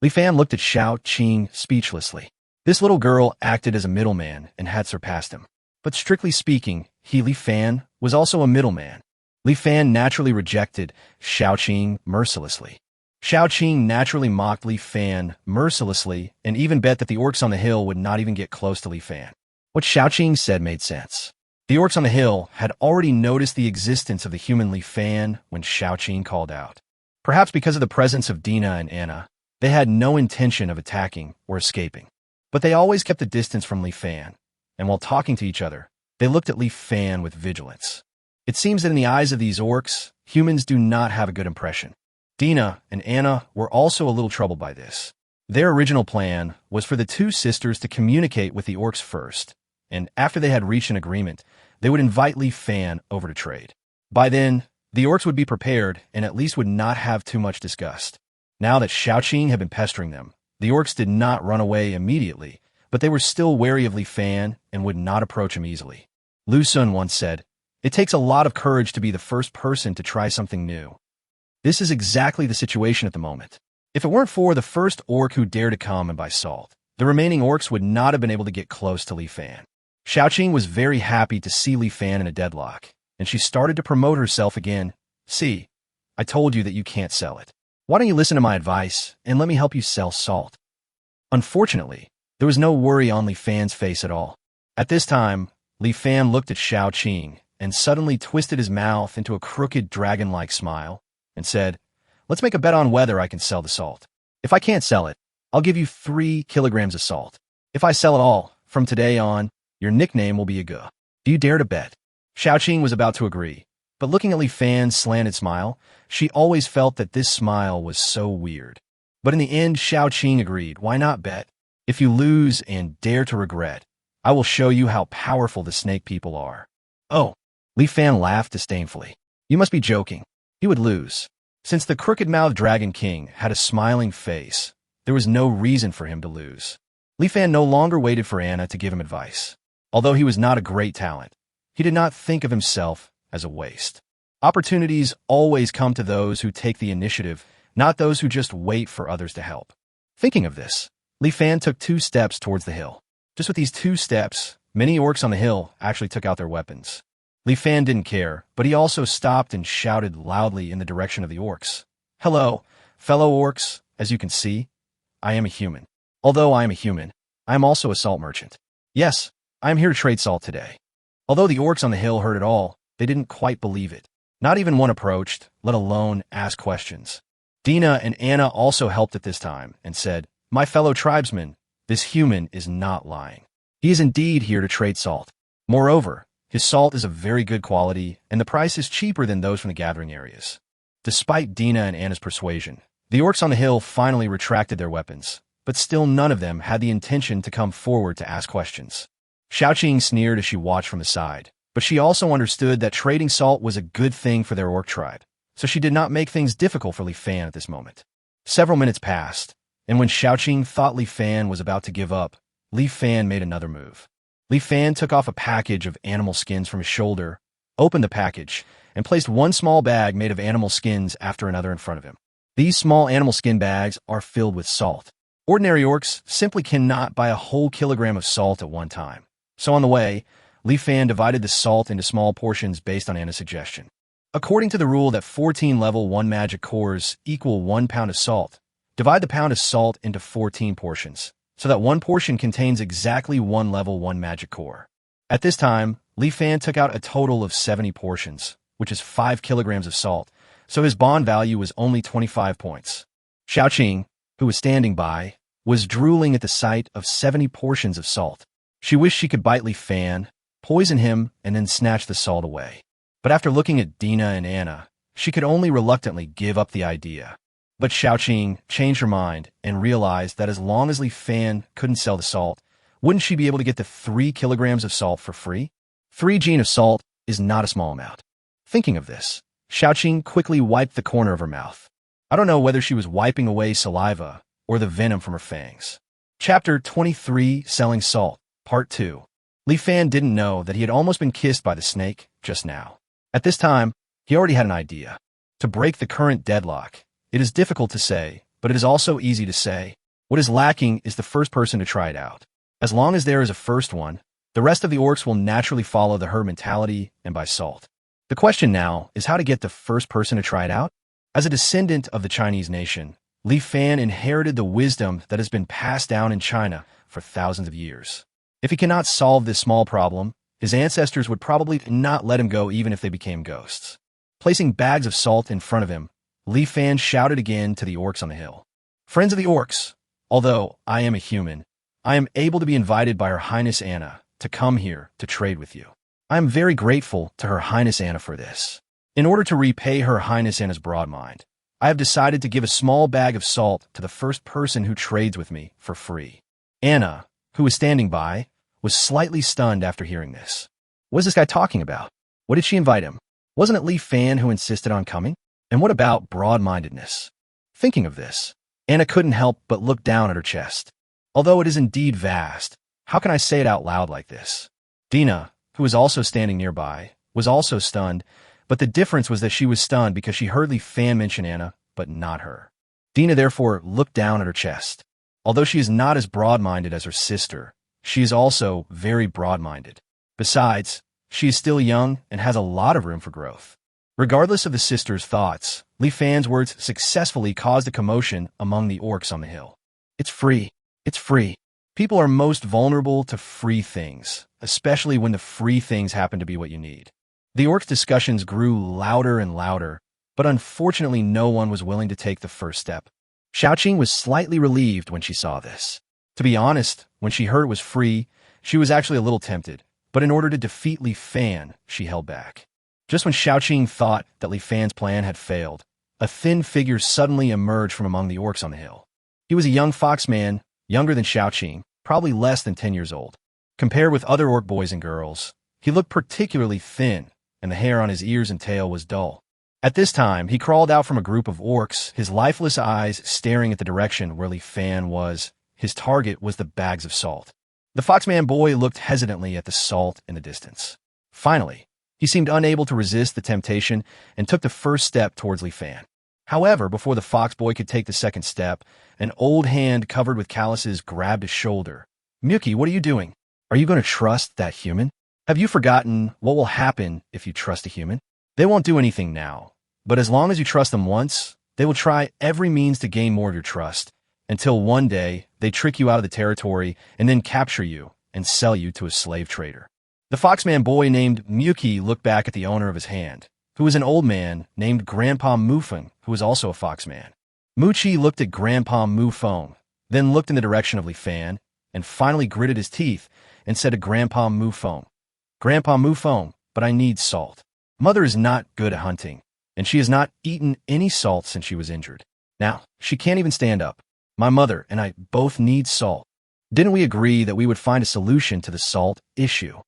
Li Fan looked at Xiaoqing speechlessly. This little girl acted as a middleman and had surpassed him. But strictly speaking, Li Fan, was also a middleman. Li Fan naturally rejected Xiaoqing mercilessly. Xiaoqing naturally mocked Li Fan mercilessly and even bet that the orcs on the hill would not even get close to Li Fan. What Xiaoqing said made sense. The orcs on the hill had already noticed the existence of the human Li Fan when Xiaoqing called out. Perhaps because of the presence of Dina and Anna, they had no intention of attacking or escaping. But they always kept a distance from Li Fan, and while talking to each other, they looked at Li Fan with vigilance. It seems that in the eyes of these orcs, humans do not have a good impression. Dina and Anna were also a little troubled by this. Their original plan was for the two sisters to communicate with the orcs first, and after they had reached an agreement, they would invite Li Fan over to trade. By then, the orcs would be prepared and at least would not have too much disgust. Now that Xiaoqing had been pestering them, the orcs did not run away immediately, but they were still wary of Li Fan and would not approach him easily. Lu Sun once said, "It takes a lot of courage to be the first person to try something new." This is exactly the situation at the moment. If it weren't for the first orc who dared to come and buy salt, the remaining orcs would not have been able to get close to Li Fan. Xiaoqing was very happy to see Li Fan in a deadlock, and she started to promote herself again. "See, I told you that you can't sell it. Why don't you listen to my advice and let me help you sell salt?" Unfortunately, there was no worry on Li Fan's face at all. At this time, Li Fan looked at Xiaoqing and suddenly twisted his mouth into a crooked dragon-like smile and said, "Let's make a bet on whether I can sell the salt. If I can't sell it, I'll give you 3 kilograms of salt. If I sell it all, from today on, your nickname will be Aga. Do you dare to bet?" Xiaoqing was about to agree, but looking at Li Fan's slanted smile, she always felt that this smile was so weird. But in the end, Xiaoqing agreed. Why not bet? If you lose and dare to regret, I will show you how powerful the snake people are. "Oh," Li Fan laughed disdainfully. "You must be joking. He would lose." Since the crooked-mouthed Dragon King had a smiling face, there was no reason for him to lose. Li Fan no longer waited for Anna to give him advice. Although he was not a great talent, he did not think of himself as a waste. Opportunities always come to those who take the initiative, not those who just wait for others to help. Thinking of this, Li Fan took 2 steps towards the hill. Just with these 2 steps, many orcs on the hill actually took out their weapons. Li Fan didn't care, but he also stopped and shouted loudly in the direction of the orcs. "Hello, fellow orcs. As you can see, I am a human. Although I am a human, I am also a salt merchant. Yes, I am here to trade salt today." Although the orcs on the hill heard it all, they didn't quite believe it. Not even one approached, let alone ask questions. Dina and Anna also helped at this time and said, "My fellow tribesmen, this human is not lying. He is indeed here to trade salt. Moreover, his salt is of very good quality, and the price is cheaper than those from the gathering areas." Despite Dina and Anna's persuasion, the orcs on the hill finally retracted their weapons, but still none of them had the intention to come forward to ask questions. Xiaoqing sneered as she watched from the side, but she also understood that trading salt was a good thing for their orc tribe, so she did not make things difficult for Li Fan at this moment. Several minutes passed, and when Xiaoqing thought Li Fan was about to give up, Li Fan made another move. Li Fan took off a package of animal skins from his shoulder, opened the package, and placed one small bag made of animal skins after another in front of him. These small animal skin bags are filled with salt. Ordinary orcs simply cannot buy a whole kilogram of salt at one time. So on the way, Li Fan divided the salt into small portions based on Anna's suggestion. According to the rule that 14 level 1 magic cores equal 1 pound of salt, divide the pound of salt into 14 portions, so that one portion contains exactly 1 level 1 magic core. At this time, Li Fan took out a total of 70 portions, which is 5 kilograms of salt, so his bond value was only 25 points. Xiaoqing, who was standing by, was drooling at the sight of 70 portions of salt. She wished she could bite Li Fan, poison him, and then snatch the salt away. But after looking at Dina and Anna, she could only reluctantly give up the idea. But Xiaoqing changed her mind and realized that as long as Li Fan couldn't sell the salt, wouldn't she be able to get the 3 kilograms of salt for free? 3 gene of salt is not a small amount. Thinking of this, Xiaoqing quickly wiped the corner of her mouth. I don't know whether she was wiping away saliva or the venom from her fangs. Chapter 23, Selling Salt, Part 2. Li Fan didn't know that he had almost been kissed by the snake just now. At this time, he already had an idea. To break the current deadlock, it is difficult to say, but it is also easy to say. What is lacking is the first person to try it out. As long as there is a first one, the rest of the orcs will naturally follow the herd mentality and buy salt. The question now is how to get the first person to try it out. As a descendant of the Chinese nation, Li Fan inherited the wisdom that has been passed down in China for thousands of years. If he cannot solve this small problem, his ancestors would probably not let him go even if they became ghosts. Placing bags of salt in front of him, Li Fan shouted again to the orcs on the hill. "Friends of the orcs, although I am a human, I am able to be invited by Her Highness Anna to come here to trade with you. I am very grateful to Her Highness Anna for this. In order to repay Her Highness Anna's broad mind, I have decided to give a small bag of salt to the first person who trades with me for free." Anna, who was standing by, was slightly stunned after hearing this. What is this guy talking about? What did she invite him? Wasn't it Li Fan who insisted on coming? And what about broad-mindedness? Thinking of this, Anna couldn't help but look down at her chest. Although it is indeed vast, how can I say it out loud like this? Dina, who was also standing nearby, was also stunned, but the difference was that she was stunned because she heard Li Fan mention Anna, but not her. Dina therefore looked down at her chest. Although she is not as broad-minded as her sister, she is also very broad-minded. Besides, she is still young and has a lot of room for growth. Regardless of the sister's thoughts, Li Fan's words successfully caused a commotion among the orcs on the hill. It's free. It's free. People are most vulnerable to free things, especially when the free things happen to be what you need. The orcs' discussions grew louder and louder, but unfortunately no one was willing to take the first step. Xiaoqing was slightly relieved when she saw this. To be honest, when she heard it was free, she was actually a little tempted, but in order to defeat Li Fan, she held back. Just when Xiaoqing thought that Li Fan's plan had failed, a thin figure suddenly emerged from among the orcs on the hill. He was a young foxman, younger than Xiaoqing, probably less than 10 years old. Compared with other orc boys and girls, he looked particularly thin, and the hair on his ears and tail was dull. At this time, he crawled out from a group of orcs, his lifeless eyes staring at the direction where Li Fan was. His target was the bags of salt. The foxman boy looked hesitantly at the salt in the distance. Finally, He seemed unable to resist the temptation and took the first step towards Li Fan. However, before the fox boy could take the second step, an old hand covered with calluses grabbed his shoulder. Miyuki, what are you doing? Are you going to trust that human? Have you forgotten what will happen if you trust a human? They won't do anything now, but as long as you trust them once, they will try every means to gain more of your trust, until one day they trick you out of the territory and then capture you and sell you to a slave trader. The foxman boy named Miyuki looked back at the owner of his hand, who was an old man named Grandpa Mufeng, who was also a foxman. Muchi looked at Grandpa Mufeng, then looked in the direction of Li Fan, and finally gritted his teeth and said to Grandpa Mufeng, Grandpa Mufeng, but I need salt. Mother is not good at hunting, and she has not eaten any salt since she was injured. Now, she can't even stand up. My mother and I both need salt. Didn't we agree that we would find a solution to the salt issue?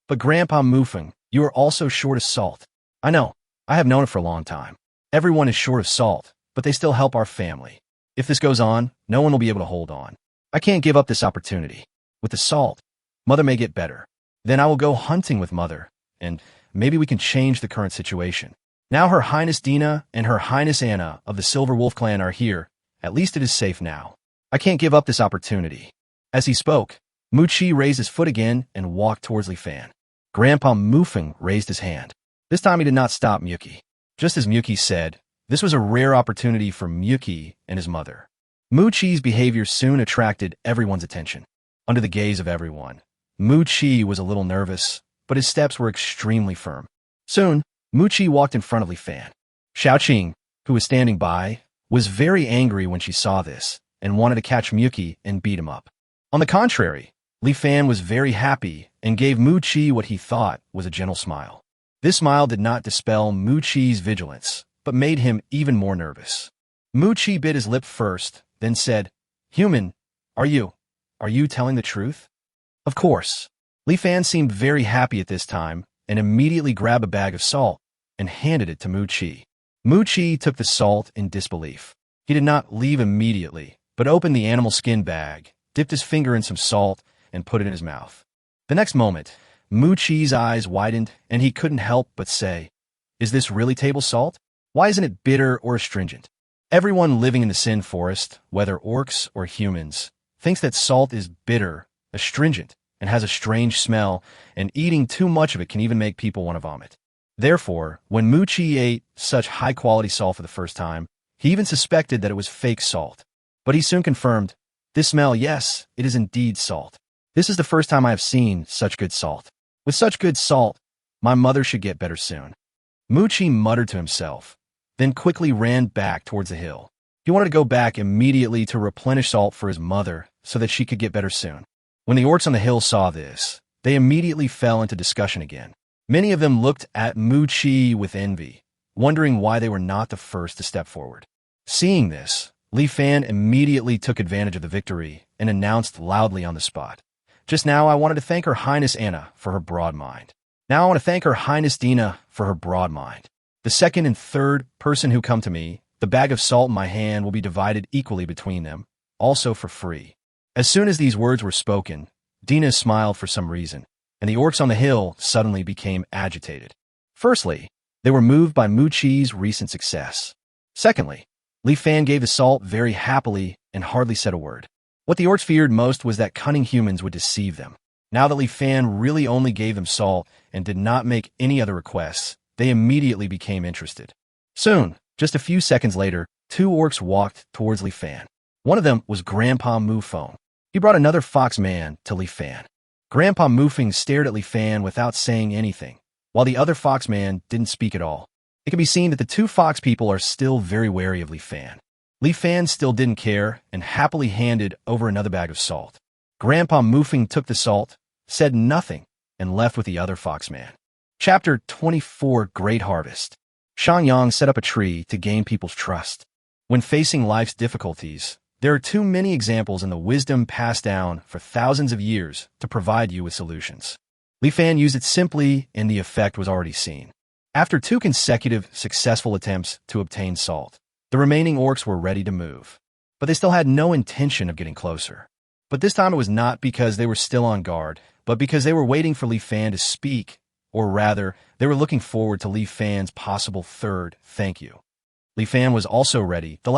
But Grandpa Mufeng, you are also short of salt. I know. I have known it for a long time. Everyone is short of salt, but they still help our family. If this goes on, no one will be able to hold on. I can't give up this opportunity. With the salt, Mother may get better. Then I will go hunting with Mother, and maybe we can change the current situation. Now Her Highness Dina and Her Highness Anna of the Silver Wolf Clan are here. At least it is safe now. I can't give up this opportunity. As he spoke, Muchi raised his foot again and walked towards Li Fan. Grandpa Mufeng raised his hand. This time he did not stop Miyuki. Just as Miyuki said, this was a rare opportunity for Miyuki and his mother. Muchi's behavior soon attracted everyone's attention. Under the gaze of everyone, Muchi was a little nervous, but his steps were extremely firm. Soon, Muchi walked in front of Li Fan. Xiaoqing, who was standing by, was very angry when she saw this and wanted to catch Miyuki and beat him up. On the contrary, Li Fan was very happy and gave Muchi what he thought was a gentle smile. This smile did not dispel Muchi's vigilance, but made him even more nervous. Muchi bit his lip first, then said, Human, are you telling the truth? Of course. Li Fan seemed very happy at this time and immediately grabbed a bag of salt and handed it to Muchi. Muchi took the salt in disbelief. He did not leave immediately, but opened the animal skin bag, dipped his finger in some salt, and put it in his mouth. The next moment, Muchi's eyes widened, and he couldn't help but say, Is this really table salt? Why isn't it bitter or astringent? Everyone living in the Sin Forest, whether orcs or humans, thinks that salt is bitter, astringent, and has a strange smell, and eating too much of it can even make people want to vomit. Therefore, when Muchi ate such high-quality salt for the first time, he even suspected that it was fake salt. But he soon confirmed, This smell, yes, it is indeed salt. This is the first time I have seen such good salt. With such good salt, my mother should get better soon. Muchi muttered to himself, then quickly ran back towards the hill. He wanted to go back immediately to replenish salt for his mother so that she could get better soon. When the orcs on the hill saw this, they immediately fell into discussion again. Many of them looked at Muchi with envy, wondering why they were not the first to step forward. Seeing this, Li Fan immediately took advantage of the victory and announced loudly on the spot, Just now I wanted to thank Her Highness Anna for her broad mind. Now I want to thank Her Highness Dina for her broad mind. The second and third person who come to me, the bag of salt in my hand will be divided equally between them, also for free. As soon as these words were spoken, Dina smiled for some reason, and the orcs on the hill suddenly became agitated. Firstly, they were moved by Muchi's recent success. Secondly, Li Fan gave the salt very happily and hardly said a word. What the orcs feared most was that cunning humans would deceive them. Now that Li Fan really only gave them salt and did not make any other requests, they immediately became interested. Soon, just a few seconds later, two orcs walked towards Li Fan. One of them was Grandpa Mufeng. He brought another fox man to Li Fan. Grandpa Mufeng stared at Li Fan without saying anything, while the other fox man didn't speak at all. It can be seen that the two fox people are still very wary of Li Fan. Li Fan still didn't care and happily handed over another bag of salt. Grandpa Mufeng took the salt, said nothing, and left with the other fox man. Chapter 24, Great Harvest. Shangyang set up a tree to gain people's trust. When facing life's difficulties, there are too many examples in the wisdom passed down for thousands of years to provide you with solutions. Li Fan used it simply, and the effect was already seen. After 2 consecutive successful attempts to obtain salt, the remaining orcs were ready to move. But they still had no intention of getting closer. But this time it was not because they were still on guard, but because they were waiting for Li Fan to speak or rather, they were looking forward to Li Fan's possible third thank you. Li Fan was also ready. The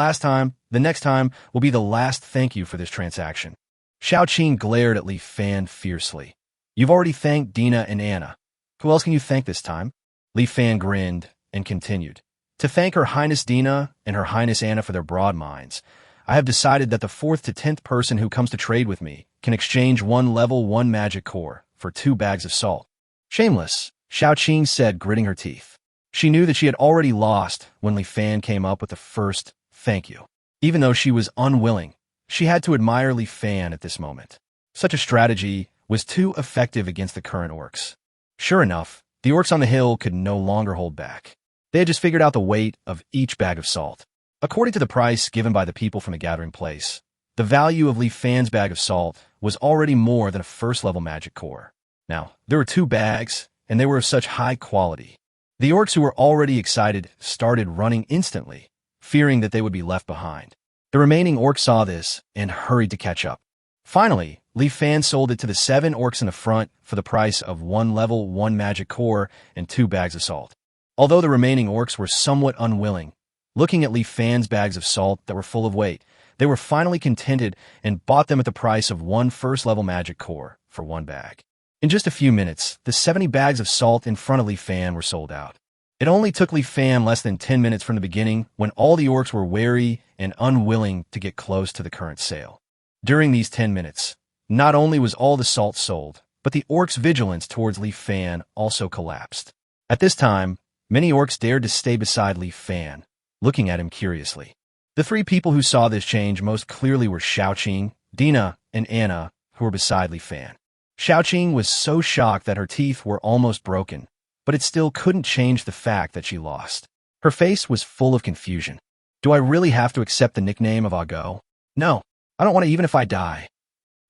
next time will be the last thank you for this transaction. Xiao Qing glared at Li Fan fiercely. You've already thanked Dina and Anna. Who else can you thank this time? Li Fan grinned and continued. To thank Her Highness Dina and Her Highness Anna for their broad minds, I have decided that the 4th to 10th person who comes to trade with me can exchange 1 level 1 magic core for 2 bags of salt. Shameless, Xiao Qing said, gritting her teeth. She knew that she had already lost when Li Fan came up with the first thank you. Even though she was unwilling, she had to admire Li Fan at this moment. Such a strategy was too effective against the current orcs. Sure enough, the orcs on the hill could no longer hold back. They had just figured out the weight of each bag of salt. According to the price given by the people from the gathering place, the value of Li Fan's bag of salt was already more than a first-level magic core. Now, there were 2 bags, and they were of such high quality. The orcs who were already excited started running instantly, fearing that they would be left behind. The remaining orcs saw this and hurried to catch up. Finally, Li Fan sold it to the 7 orcs in the front for the price of 1 level 1 magic core and 2 bags of salt. Although the remaining orcs were somewhat unwilling, looking at Li Fan's bags of salt that were full of weight, they were finally contented and bought them at the price of 1 first-level magic core for 1 bag. In just a few minutes, the 70 bags of salt in front of Li Fan were sold out. It only took Li Fan less than 10 minutes from the beginning when all the orcs were wary and unwilling to get close to the current sale. During these 10 minutes, not only was all the salt sold, but the orcs' vigilance towards Li Fan also collapsed. At this time, many orcs dared to stay beside Li Fan, looking at him curiously. The 3 people who saw this change most clearly were Xiao Qing, Dina, and Anna, who were beside Li Fan. Xiao Qing was so shocked that her teeth were almost broken, but it still couldn't change the fact that she lost. Her face was full of confusion. Do I really have to accept the nickname of Ago? No, I don't want to even if I die.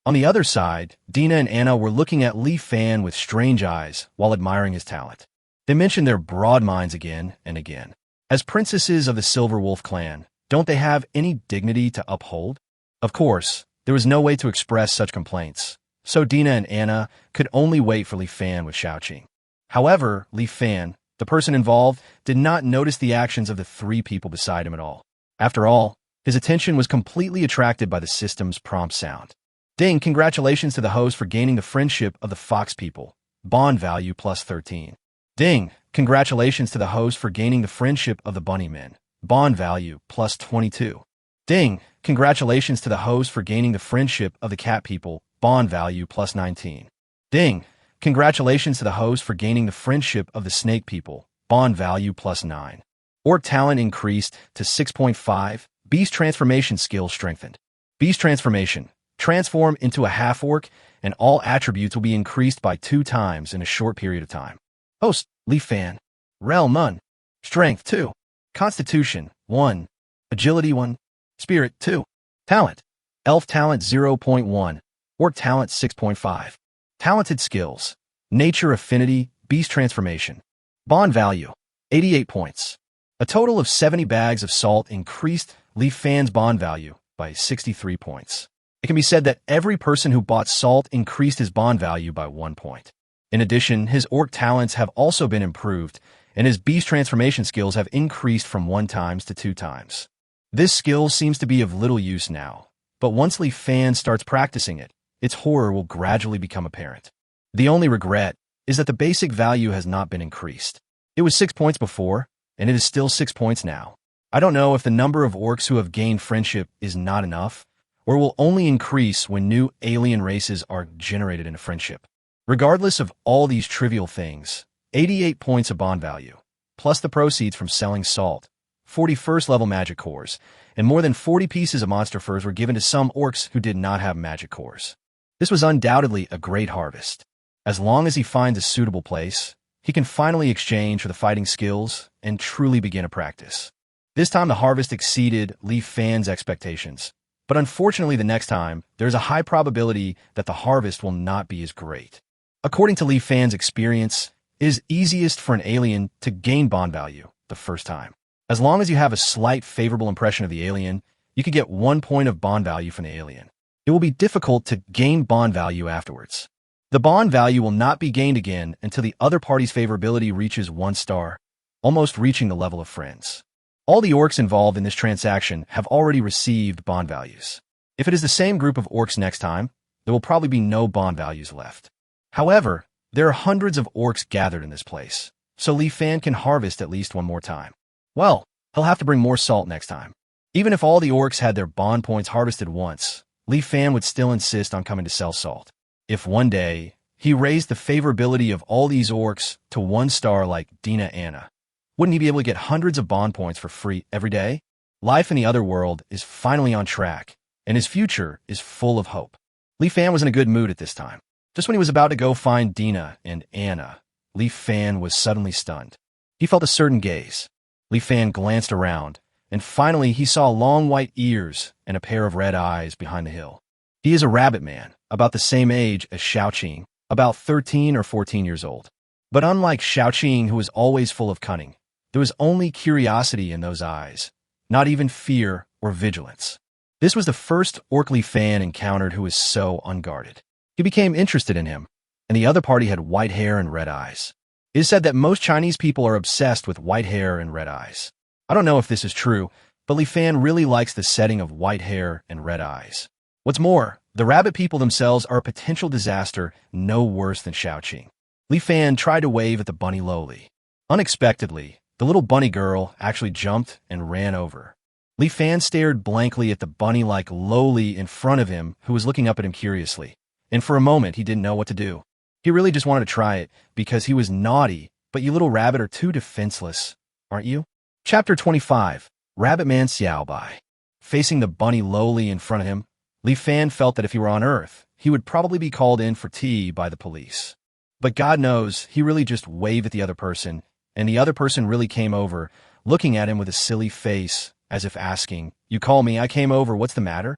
On the other side, Dina and Anna were looking at Li Fan with strange eyes while admiring his talent. They mentioned their broad minds again and again. As princesses of the Silver Wolf clan, don't they have any dignity to uphold? Of course, there was no way to express such complaints, so Dina and Anna could only wait for Li Fan with Xiao Qing. However, Li Fan, the person involved, did not notice the actions of the 3 people beside him at all. After all, his attention was completely attracted by the system's prompt sound. Ding, congratulations to the host for gaining the friendship of the fox people. Bond value plus 13. Ding, congratulations to the host for gaining the friendship of the bunny men. Bond value plus 22. Ding, congratulations to the host for gaining the friendship of the cat people. Bond value plus 19. Ding, congratulations to the host for gaining the friendship of the snake people. Bond value plus 9. Orc talent increased to 6.5. Beast transformation skill strengthened. Beast transformation. Transform into a half-orc, and all attributes will be increased by 2 times in a short period of time. Host, Li Fan. Realm, none. Strength, 2. Constitution, 1. Agility, 1. Spirit, 2. Talent. Elf talent, 0.1. Orc talent, 6.5. Talented skills. Nature affinity, beast transformation. Bond value, 88 points. A total of 70 bags of salt increased Li Fan's bond value by 63 points. It can be said that every person who bought salt increased his bond value by 1 point. In addition, his orc talents have also been improved, and his beast transformation skills have increased from 1 times to 2 times. This skill seems to be of little use now, but once Li Fan starts practicing it, its horror will gradually become apparent. The only regret is that the basic value has not been increased. It was 6 points before, and it is still 6 points now. I don't know if the number of orcs who have gained friendship is not enough, or will only increase when new alien races are generated in a friendship. Regardless of all these trivial things, 88 points of bond value, plus the proceeds from selling salt, 40 first-level magic cores, and more than 40 pieces of monster furs were given to some orcs who did not have magic cores. This was undoubtedly a great harvest. As long as he finds a suitable place, he can finally exchange for the fighting skills and truly begin a practice. This time the harvest exceeded Li Fan's expectations, but unfortunately the next time, there is a high probability that the harvest will not be as great. According to Li Fan's experience, it is easiest for an alien to gain bond value the first time. As long as you have a slight favorable impression of the alien, you could get 1 point of bond value from the alien. It will be difficult to gain bond value afterwards. The bond value will not be gained again until the other party's favorability reaches 1 star, almost reaching the level of friends. All the orcs involved in this transaction have already received bond values. If it is the same group of orcs next time, there will probably be no bond values left. However, there are hundreds of orcs gathered in this place, so Li Fan can harvest at least one more time. Well, he'll have to bring more salt next time. Even if all the orcs had their bond points harvested once, Li Fan would still insist on coming to sell salt. If one day, he raised the favorability of all these orcs to 1 star like Dina Anna, wouldn't he be able to get hundreds of bond points for free every day? Life in the other world is finally on track, and his future is full of hope. Li Fan was in a good mood at this time. Just when he was about to go find Dina and Anna, Li Fan was suddenly stunned. He felt a certain gaze. Li Fan glanced around, and finally he saw long white ears and a pair of red eyes behind the hill. He is a rabbit man, about the same age as Xiaoqing, about 13 or 14 years old. But unlike Xiaoqing, who was always full of cunning, there was only curiosity in those eyes, not even fear or vigilance. This was the first orc Li Fan encountered who was so unguarded. He became interested in him, and the other party had white hair and red eyes. It is said that most Chinese people are obsessed with white hair and red eyes. I don't know if this is true, but Li Fan really likes the setting of white hair and red eyes. What's more, the rabbit people themselves are a potential disaster no worse than Xiaoqing. Li Fan tried to wave at the bunny lowly. Unexpectedly, the little bunny girl actually jumped and ran over. Li Fan stared blankly at the bunny like lowly in front of him, who was looking up at him curiously. And for a moment, he didn't know what to do. He really just wanted to try it, because he was naughty, but you little rabbit are too defenseless, aren't you? Chapter 25, Rabbit Man Xiaobai. Facing the bunny lowly in front of him, Li Fan felt that if he were on Earth, he would probably be called in for tea by the police. But God knows, he really just waved at the other person, and the other person really came over, looking at him with a silly face, as if asking, "You call me, I came over, what's the matter?"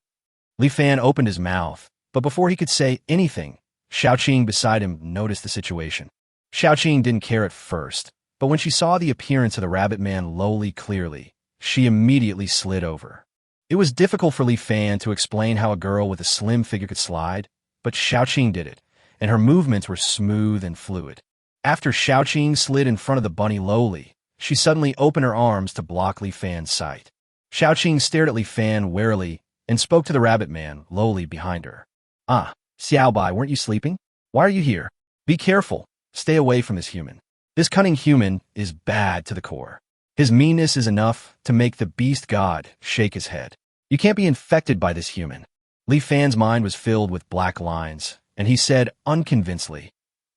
Li Fan opened his mouth, but before he could say anything, Xiaoqing beside him noticed the situation. Xiaoqing didn't care at first, but when she saw the appearance of the rabbit man lowly clearly, she immediately slid over. It was difficult for Li Fan to explain how a girl with a slim figure could slide, but Xiaoqing did it, and her movements were smooth and fluid. After Xiaoqing slid in front of the bunny lowly, she suddenly opened her arms to block Li Fan's sight. Xiaoqing stared at Li Fan warily and spoke to the rabbit man lowly behind her. "Ah, Xiaobai, weren't you sleeping? Why are you here? Be careful. Stay away from this human. This cunning human is bad to the core. His meanness is enough to make the beast god shake his head. You can't be infected by this human." Li Fan's mind was filled with black lines, and he said unconvincingly,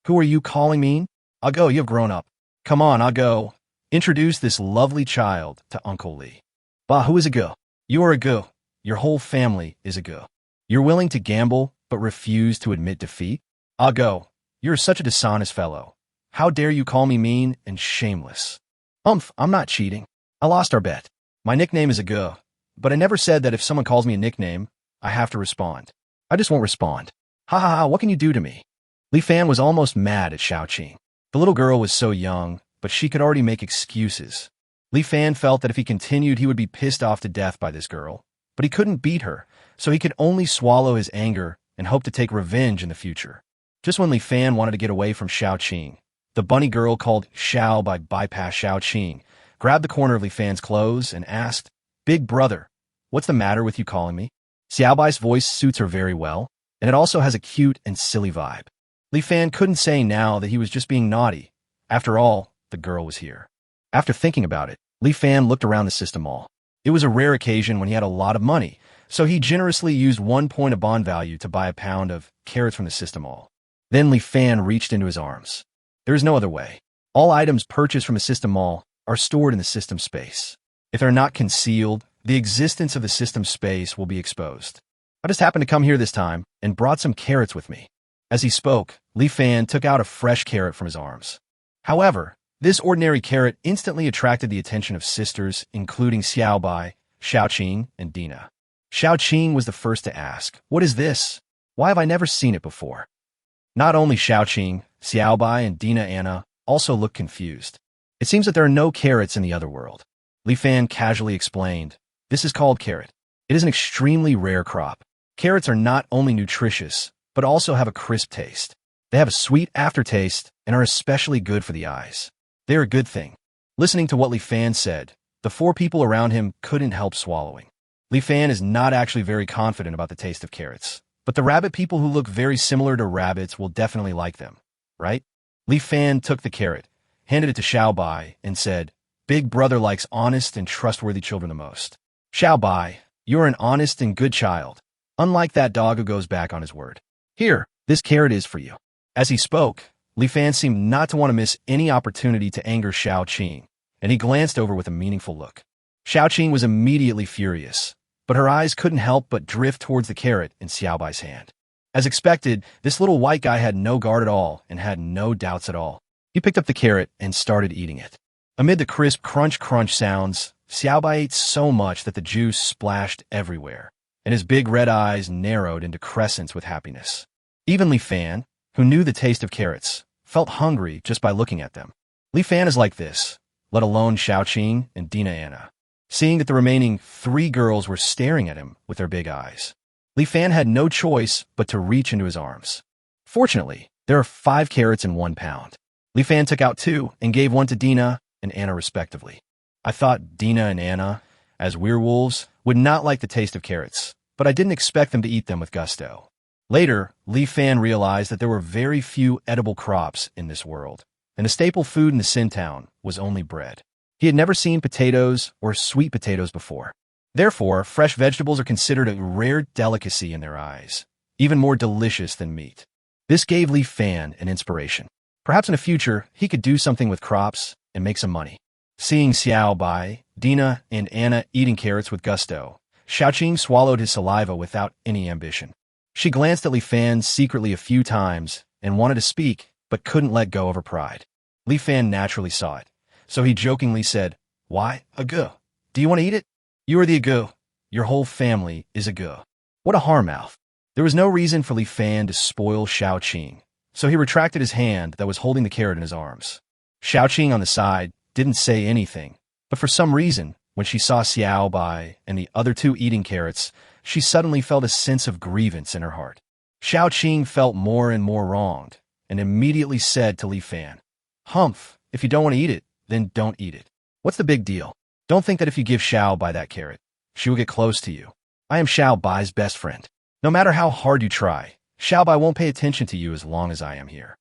"Who are you calling mean? I'll go, you have grown up. Come on, I'll go. Introduce this lovely child to Uncle Li." "Bah, who is a go? You are a go. Your whole family is a go. You're willing to gamble, but refuse to admit defeat? I'll go. You're such a dishonest fellow. How dare you call me mean and shameless?" I'm not cheating. I lost our bet. My nickname is a go, but I never said that if someone calls me a nickname, I have to respond. I just won't respond. Ha ha ha, what can you do to me? Li Fan was almost mad at Xiaoqing. The little girl was so young, but she could already make excuses. Li Fan felt that if he continued, he would be pissed off to death by this girl, but he couldn't beat her, so he could only swallow his anger and hope to take revenge in the future. Just when Li Fan wanted to get away from Xiaoqing, the bunny girl called Xiao by bypass Xiaoqing, grabbed the corner of Li Fan's clothes and asked, "Big brother, what's the matter with you calling me?" Xiaobai's voice suits her very well, and it also has a cute and silly vibe. Li Fan couldn't say now that he was just being naughty. After all, the girl was here. After thinking about it, Li Fan looked around the system mall. It was a rare occasion when he had a lot of money, so he generously used 1 point of bond value to buy a pound of carrots from the system mall. Then Li Fan reached into his arms. There is no other way. All items purchased from a system mall are stored in the system space. If they're not concealed, the existence of the system space will be exposed. I just happened to come here this time and brought some carrots with me. As he spoke, Li Fan took out a fresh carrot from his arms. However, this ordinary carrot instantly attracted the attention of sisters, including Xiaobai, Xiaoqing, and Dina. Xiaoqing was the first to ask, "What is this? Why have I never seen it before?" Not only Xiaoqing, Xiaobai, and Dina Anna also looked confused. It seems that there are no carrots in the other world. Li Fan casually explained, "This is called carrot. It is an extremely rare crop. Carrots are not only nutritious, but also have a crisp taste. They have a sweet aftertaste and are especially good for the eyes. They're a good thing. Listening to what Li Fan said, the four people around him couldn't help swallowing. Li Fan is not actually very confident about the taste of carrots, but the rabbit people who look very similar to rabbits will definitely like them, right? Li Fan took the carrot, handed it to Xiao Bai, and said, "Big brother likes honest and trustworthy children the most. Xiao Bai, you're an honest and good child, unlike that dog who goes back on his word. Here, this carrot is for you." As he spoke, Li Fan seemed not to want to miss any opportunity to anger Xiao Qing, and he glanced over with a meaningful look. Xiao Qing was immediately furious, but her eyes couldn't help but drift towards the carrot in Xiao Bai's hand. As expected, this little white guy had no guard at all and had no doubts at all. He picked up the carrot and started eating it. Amid the crisp crunch-crunch sounds, Xiao Bai ate so much that the juice splashed everywhere, and his big red eyes narrowed into crescents with happiness. Even Li Fan, who knew the taste of carrots, felt hungry just by looking at them. Li Fan is like this, let alone Xiao Qing and Dina Anna. Seeing that the remaining 3 girls were staring at him with their big eyes, Li Fan had no choice but to reach into his arms. Fortunately, there are 5 carrots in 1 pound. Li Fan took out 2 and gave 1 to Dina and Anna respectively. I thought Dina and Anna, as werewolves, would not like the taste of carrots, but I didn't expect them to eat them with gusto. Later, Li Fan realized that there were very few edible crops in this world, and the staple food in the Sin Town was only bread. He had never seen potatoes or sweet potatoes before. Therefore, fresh vegetables are considered a rare delicacy in their eyes, even more delicious than meat. This gave Li Fan an inspiration. Perhaps in the future, he could do something with crops and make some money. Seeing Xiao Bai, Dina, and Anna eating carrots with gusto, Xiaoqing swallowed his saliva without any ambition. She glanced at Li Fan secretly a few times and wanted to speak, but couldn't let go of her pride. Li Fan naturally saw it, so he jokingly said, "Why, a gu? Do you want to eat it? You are the agu. Your whole family is agu." What a harmouth. There was no reason for Li Fan to spoil Xiaoqing, so he retracted his hand that was holding the carrot in his arms. Xiaoqing on the side didn't say anything, but for some reason, when she saw Xiao Bai and the other 2 eating carrots, she suddenly felt a sense of grievance in her heart. Xiaoqing felt more and more wronged, and immediately said to Li Fan, "Humph, if you don't want to eat it, then don't eat it. What's the big deal? Don't think that if you give Xiao Bai that carrot, she will get close to you. I am Xiao Bai's best friend. No matter how hard you try, Xiao Bai won't pay attention to you as long as I am here."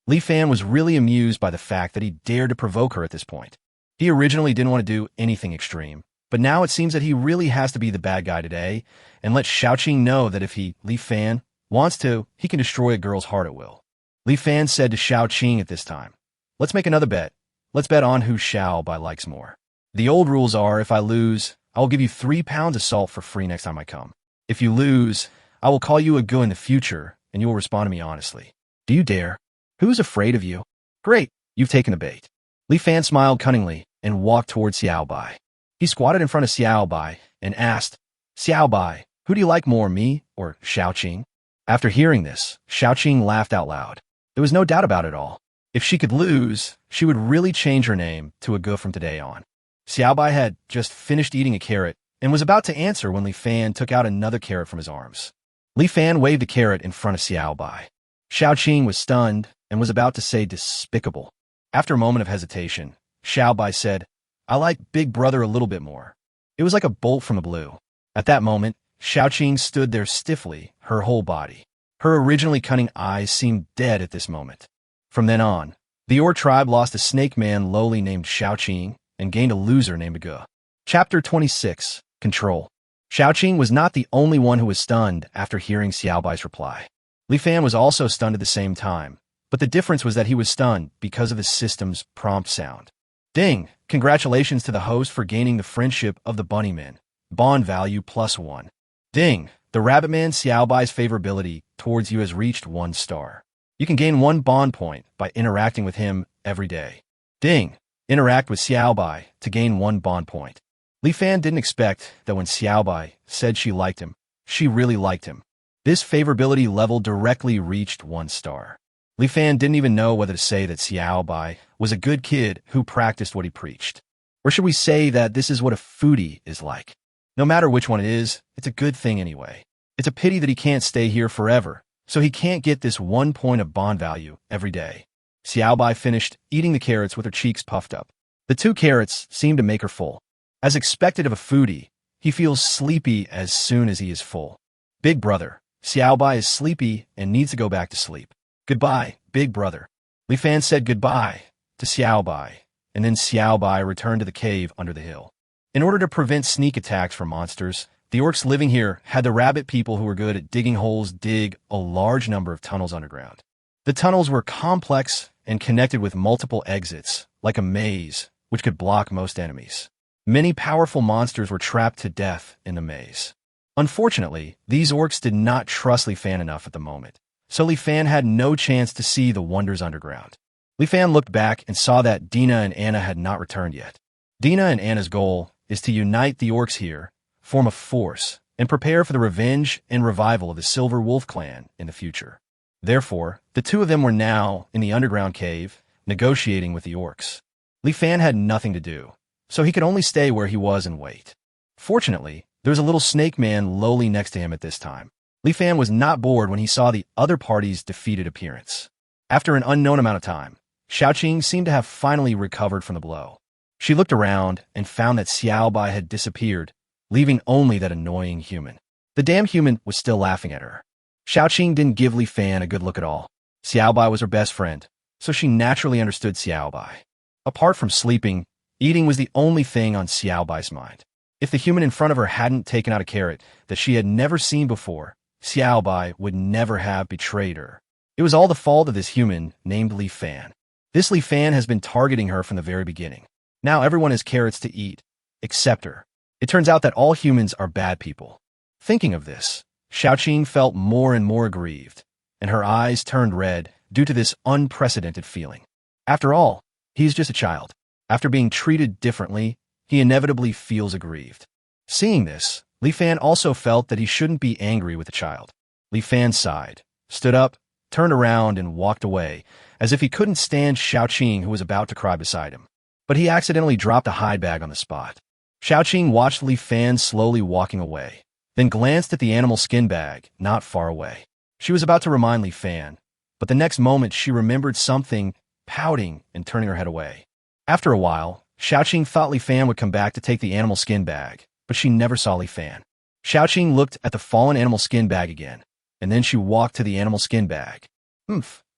Li Fan was really amused by the fact that he dared to provoke her at this point. He originally didn't want to do anything extreme, but now it seems that he really has to be the bad guy today and let Xiaoqing know that if Li Fan, wants to, he can destroy a girl's heart at will. Li Fan said to Xiaoqing at this time, "Let's make another bet. Let's bet on who Xiao Bai likes more. The old rules are, if I lose, I will give you 3 pounds of salt for free next time I come. If you lose, I will call you a gu in the future, and you will respond to me honestly. Do you dare? Who's afraid of you? Great, you've taken the bait." Li Fan smiled cunningly and walked towards Xiao Bai. He squatted in front of Xiao Bai and asked, "Xiao Bai, who do you like more, me or Xiaoqing?" After hearing this, Xiaoqing laughed out loud. There was no doubt about it all. If she could lose, she would really change her name to a gu from today on. Xiao Bai had just finished eating a carrot and was about to answer when Li Fan took out another carrot from his arms. Li Fan waved the carrot in front of Xiao Bai. Xiaoqing was stunned and was about to say despicable. After a moment of hesitation, Xiao Bai said, "I like Big Brother a little bit more." It was like a bolt from the blue. At that moment, Xiaoqing stood there stiffly, her whole body. Her originally cunning eyes seemed dead at this moment. From then on, the Orc tribe lost a snake man lowly named Xiaoqing and gained a loser named Gu. Chapter 26. Control. Xiaoqing was not the only one who was stunned after hearing Xiao Bai's reply. Li Fan was also stunned at the same time, but the difference was that he was stunned because of the system's prompt sound. Ding! Congratulations to the host for gaining the friendship of the Bunnyman. Bond value +1. Ding! The Rabbitman Xiao Bai's favorability towards you has reached 1 star. You can gain 1 bond point by interacting with him every day. Ding! Interact with Xiao Bai to gain 1 bond point. Li Fan didn't expect that when Xiao Bai said she liked him, she really liked him. This favorability level directly reached 1 star. Li Fan didn't even know whether to say that Xiao Bai was a good kid who practiced what he preached. Or should we say that this is what a foodie is like? No matter which one it is, it's a good thing anyway. It's a pity that he can't stay here forever, so he can't get this 1 point of bond value every day. Xiaobai finished eating the carrots with her cheeks puffed up. The 2 carrots seemed to make her full. As expected of a foodie, he feels sleepy as soon as he is full. Big brother, Xiaobai is sleepy and needs to go back to sleep. Goodbye, big brother. Li Fan said goodbye to Xiaobai, and then Xiaobai returned to the cave under the hill. In order to prevent sneak attacks from monsters, the orcs living here had the rabbit people who were good at digging holes dig a large number of tunnels underground. The tunnels were complex and connected with multiple exits, like a maze, which could block most enemies. Many powerful monsters were trapped to death in the maze. Unfortunately, these orcs did not trust Li Fan enough at the moment, so Li Fan had no chance to see the wonders underground. Li Fan looked back and saw that Dina and Anna had not returned yet. Dina and Anna's goal is to unite the orcs here, form a force, and prepare for the revenge and revival of the Silver Wolf clan in the future. Therefore, the 2 of them were now in the underground cave, negotiating with the orcs. Li Fan had nothing to do, so he could only stay where he was and wait. Fortunately, there was a little snake man lowly next to him at this time. Li Fan was not bored when he saw the other party's defeated appearance. After an unknown amount of time, Xiaoqing seemed to have finally recovered from the blow. She looked around and found that Xiaobai had disappeared, leaving only that annoying human. The damn human was still laughing at her. Xiaoqing didn't give Li Fan a good look at all. Xiaobai was her best friend, so she naturally understood Xiaobai. Apart from sleeping, eating was the only thing on Xiaobai's mind. If the human in front of her hadn't taken out a carrot that she had never seen before, Xiaobai would never have betrayed her. It was all the fault of this human named Li Fan. This Li Fan has been targeting her from the very beginning. Now everyone has carrots to eat, except her. It turns out that all humans are bad people. Thinking of this, Xiaoqing felt more and more aggrieved, and her eyes turned red due to this unprecedented feeling. After all, he is just a child. After being treated differently, he inevitably feels aggrieved. Seeing this, Li Fan also felt that he shouldn't be angry with the child. Li Fan sighed, stood up, turned around, and walked away, as if he couldn't stand Xiaoqing, who was about to cry beside him. But he accidentally dropped a hide bag on the spot. Xiaoqing watched Li Fan slowly walking away, then glanced at the animal skin bag not far away. She was about to remind Li Fan, but the next moment she remembered something, pouting and turning her head away. After a while, Xiaoqing thought Li Fan would come back to take the animal skin bag, but she never saw Li Fan. Xiaoqing looked at the fallen animal skin bag again, and then she walked to the animal skin bag.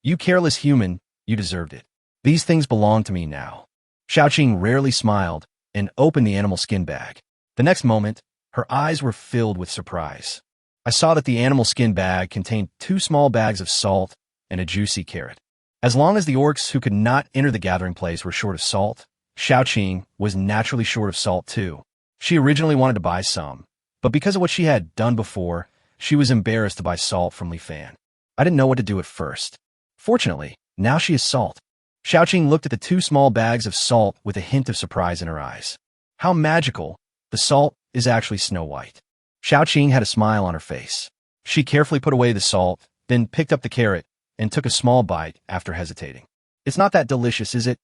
You careless human, you deserved it. These things belong to me now. Xiaoqing rarely smiled and opened the animal skin bag. The next moment, her eyes were filled with surprise. I saw that the animal skin bag contained 2 small bags of salt and a juicy carrot. As long as the orcs who could not enter the gathering place were short of salt, Xiaoqing was naturally short of salt too. She originally wanted to buy some, but because of what she had done before, she was embarrassed to buy salt from Li Fan. I didn't know what to do at first. Fortunately, now she has salt. Xiaoqing looked at the 2 small bags of salt with a hint of surprise in her eyes. How magical! The salt is actually Snow White. Xiaoqing had a smile on her face. She carefully put away the salt, then picked up the carrot and took a small bite after hesitating. It's not that delicious, is it?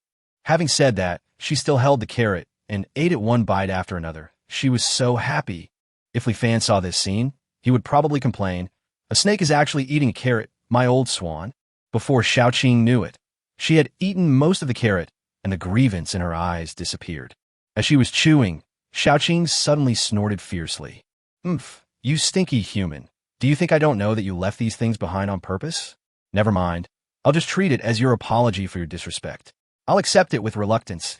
Having said that, she still held the carrot and ate it one bite after another. She was so happy. If Li Fan saw this scene, he would probably complain, "A snake is actually eating a carrot, my old swan." Before Xiaoqing knew it, she had eaten most of the carrot, and the grievance in her eyes disappeared. As she was chewing, Xiaoqing suddenly snorted fiercely. You stinky human. Do you think I don't know that you left these things behind on purpose? Never mind. I'll just treat it as your apology for your disrespect. I'll accept it with reluctance.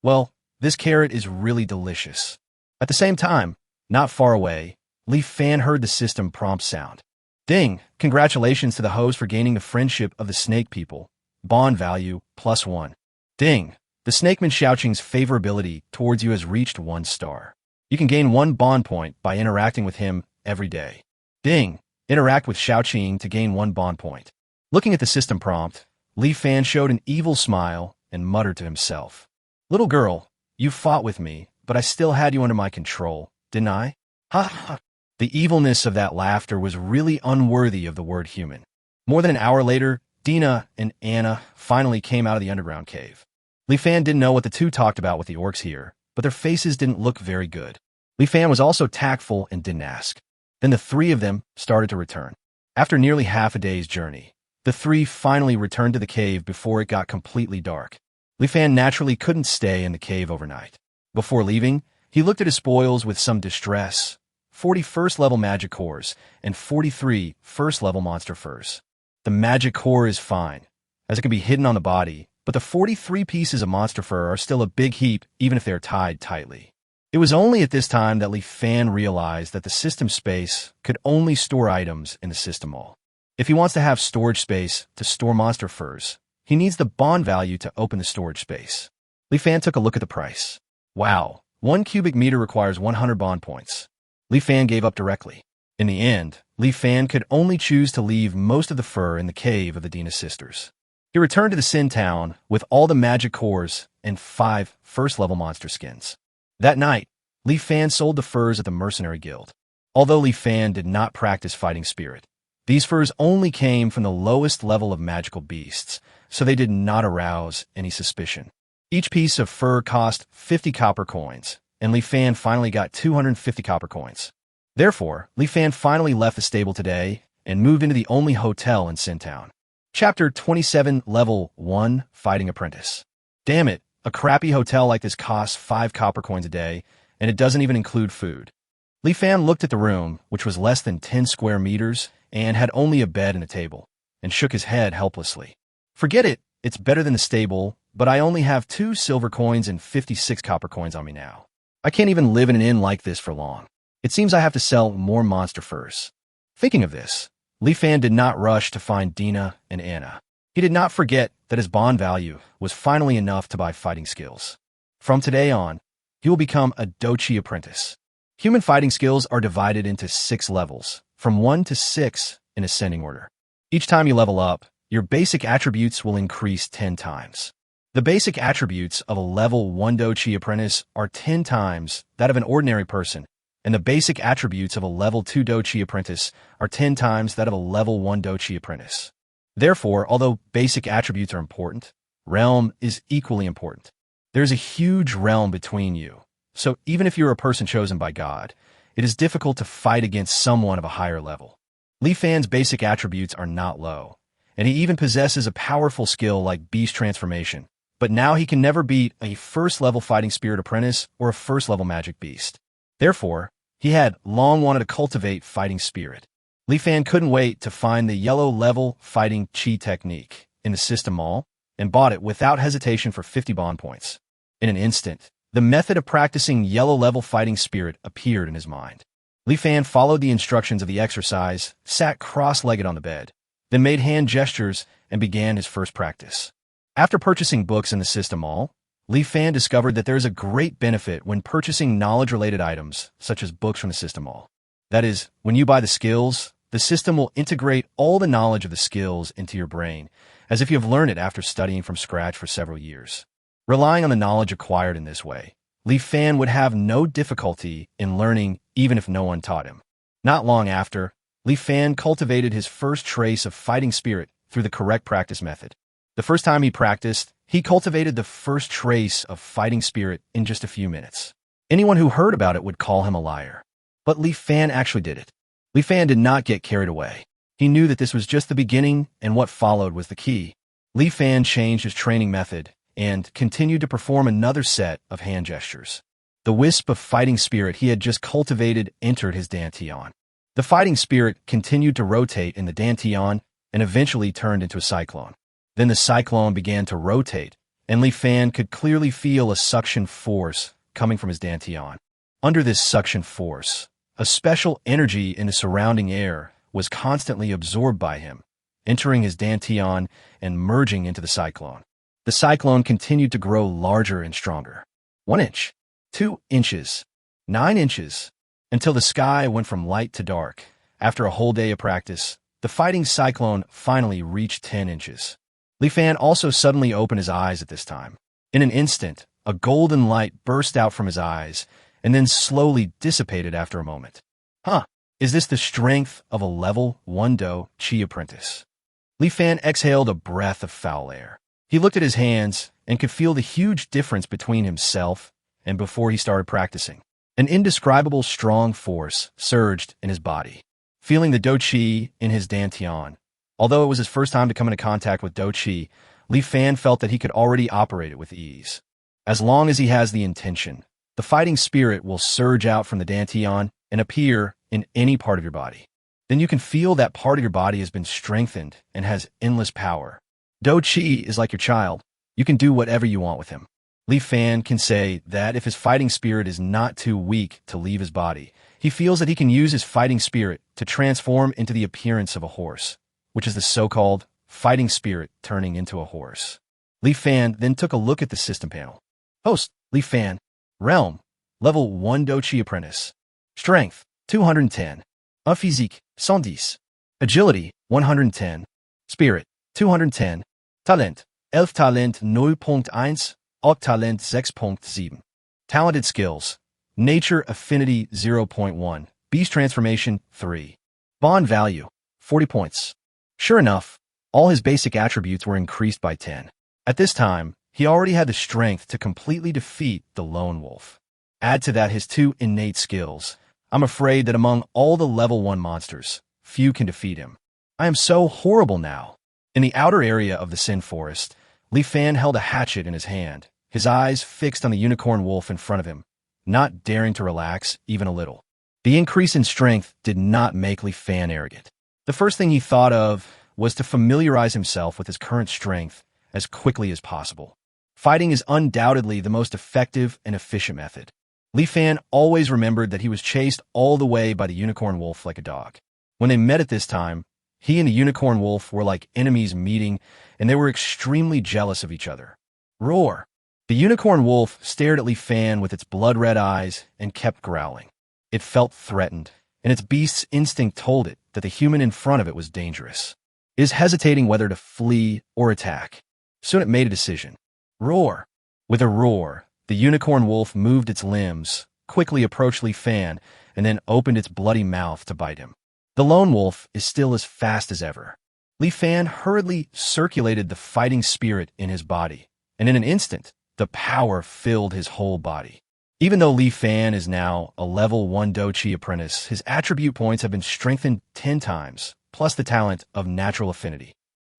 Well, this carrot is really delicious. At the same time, not far away, Li Fan heard the system prompt sound. Ding! Congratulations to the host for gaining the friendship of the snake people. Bond value, +1. Ding! The snakeman Xiaoqing's favorability towards you has reached 1 star. You can gain 1 bond point by interacting with him every day. Ding! Interact with Xiaoqing to gain 1 bond point. Looking at the system prompt, Li Fan showed an evil smile and muttered to himself. Little girl, you fought with me, but I still had you under my control, didn't I? Ha ha! The evilness of that laughter was really unworthy of the word human. More than an hour later, Dina and Anna finally came out of the underground cave. Li Fan didn't know what the 2 talked about with the orcs here, but their faces didn't look very good. Li Fan was also tactful and didn't ask. Then the 3 of them started to return. After nearly half a day's journey, the three finally returned to the cave before it got completely dark. Li Fan naturally couldn't stay in the cave overnight. Before leaving, he looked at his spoils with some distress: 40 first-level magic cores and 43 first-level monster furs. The magic core is fine, as it can be hidden on the body, but the 43 pieces of monster fur are still a big heap even if they're tied tightly. It was only at this time that Li Fan realized that the system space could only store items in the system mall. If he wants to have storage space to store monster furs, he needs the bond value to open the storage space. Li Fan took a look at the price. Wow, 1 cubic meter requires 100 bond points. Li Fan gave up directly. In the end, Li Fan could only choose to leave most of the fur in the cave of the Dina sisters. He returned to the Sin Town with all the magic cores and 5 first-level monster skins. That night, Li Fan sold the furs at the Mercenary Guild. Although Li Fan did not practice fighting spirit, these furs only came from the lowest level of magical beasts, so they did not arouse any suspicion. Each piece of fur cost 50 copper coins, and Li Fan finally got 250 copper coins. Therefore, Li Fan finally left the stable today and moved into the only hotel in Sin Town. Chapter 27, Level 1, Fighting Apprentice. Damn it, a crappy hotel like this costs 5 copper coins a day, and it doesn't even include food. Li Fan looked at the room, which was less than 10 square meters, and had only a bed and a table, and shook his head helplessly. Forget it, it's better than the stable, but I only have 2 silver coins and 56 copper coins on me now. I can't even live in an inn like this for long. It seems I have to sell more monster furs. Thinking of this, Li Fan did not rush to find Dina and Anna. He did not forget that his bond value was finally enough to buy fighting skills. From today on, he will become a Dochi apprentice. Human fighting skills are divided into 6 levels, from 1 to 6 in ascending order. Each time you level up, your basic attributes will increase 10 times. The basic attributes of a level 1 Dochi apprentice are 10 times that of an ordinary person, and the basic attributes of a level 2 Dochi apprentice are 10 times that of a level 1 Dochi apprentice. Therefore, although basic attributes are important, realm is equally important. There's a huge realm between you, so even if you're a person chosen by God, it is difficult to fight against someone of a higher level. Li Fan's basic attributes are not low, and he even possesses a powerful skill like beast transformation, but now he can never beat a first-level fighting spirit apprentice or a first-level magic beast. Therefore, he had long wanted to cultivate fighting spirit. Li Fan couldn't wait to find the yellow-level fighting chi technique in the system mall and bought it without hesitation for 50 bond points. In an instant, the method of practicing yellow-level fighting spirit appeared in his mind. Li Fan followed the instructions of the exercise, sat cross-legged on the bed, then made hand gestures and began his first practice. After purchasing books in the system mall, Li Fan discovered that there is a great benefit when purchasing knowledge-related items, such as books from the system mall. That is, when you buy the skills, the system will integrate all the knowledge of the skills into your brain, as if you have learned it after studying from scratch for several years. Relying on the knowledge acquired in this way, Li Fan would have no difficulty in learning even if no one taught him. Not long after, Li Fan cultivated his first trace of fighting spirit through the correct practice method. The first time he practiced, he cultivated the first trace of fighting spirit in just a few minutes. Anyone who heard about it would call him a liar. But Li Fan actually did it. Li Fan did not get carried away. He knew that this was just the beginning, and what followed was the key. Li Fan changed his training method and continued to perform another set of hand gestures. The wisp of fighting spirit he had just cultivated entered his dantian. The fighting spirit continued to rotate in the dantian and eventually turned into a cyclone. Then the cyclone began to rotate, and Li Fan could clearly feel a suction force coming from his dantian. Under this suction force, a special energy in the surrounding air was constantly absorbed by him, entering his dantian and merging into the cyclone. The cyclone continued to grow larger and stronger. 1 inch, 2 inches, 9 inches, until the sky went from light to dark. After a whole day of practice, the fighting cyclone finally reached 10 inches. Li Fan also suddenly opened his eyes at this time. In an instant, a golden light burst out from his eyes, and then slowly dissipated after a moment. Is this the strength of a level 1 Do Chi apprentice? Li Fan exhaled a breath of foul air. He looked at his hands and could feel the huge difference between himself and before he started practicing. An indescribable strong force surged in his body. feeling the Do-Chi in his dantian. Although it was his first time to come into contact with Do-Chi, Li Fan felt that he could already operate it with ease. As long as he has the intention, the fighting spirit will surge out from the dantian and appear in any part of your body. Then you can feel that part of your body has been strengthened and has endless power. Do-Chi is like your child. You can do whatever you want with him. Li Fan can say that if his fighting spirit is not too weak to leave his body, he feels that he can use his fighting spirit to transform into the appearance of a horse, which is the so-called fighting spirit turning into a horse. Li Fan then took a look at the system panel. Host, Li Fan. Realm, level 1 Do-Chi apprentice. Strength, 210. Physique, 110. Agility, 110. Spirit, 210. Talent, Elf Talent 0.1, Orc Talent 6.7. Talented skills, Nature Affinity 0.1, Beast Transformation 3. Bond value, 40 points. Sure enough, all his basic attributes were increased by 10. At this time, he already had the strength to completely defeat the lone wolf. Add to that his 2 innate skills. I'm afraid that among all the level 1 monsters, few can defeat him. I am so horrible now. In the outer area of the Sin Forest, Li Fan held a hatchet in his hand, his eyes fixed on the unicorn wolf in front of him, not daring to relax even a little. The increase in strength did not make Li Fan arrogant. The first thing he thought of was to familiarize himself with his current strength as quickly as possible. Fighting is undoubtedly the most effective and efficient method. Li Fan always remembered that he was chased all the way by the unicorn wolf like a dog. When they met at this time, he and the unicorn wolf were like enemies meeting, and they were extremely jealous of each other. Roar! The unicorn wolf stared at Li Fan with its blood-red eyes and kept growling. It felt threatened, and its beast's instinct told it that the human in front of it was dangerous. It is hesitating whether to flee or attack. Soon it made a decision. Roar! With a roar, the unicorn wolf moved its limbs, quickly approached Li Fan, and then opened its bloody mouth to bite him. The lone wolf is still as fast as ever. Li Fan hurriedly circulated the fighting spirit in his body, and in an instant, the power filled his whole body. Even though Li Fan is now a level 1 Do-Chi apprentice, his attribute points have been strengthened 10 times, plus the talent of natural affinity.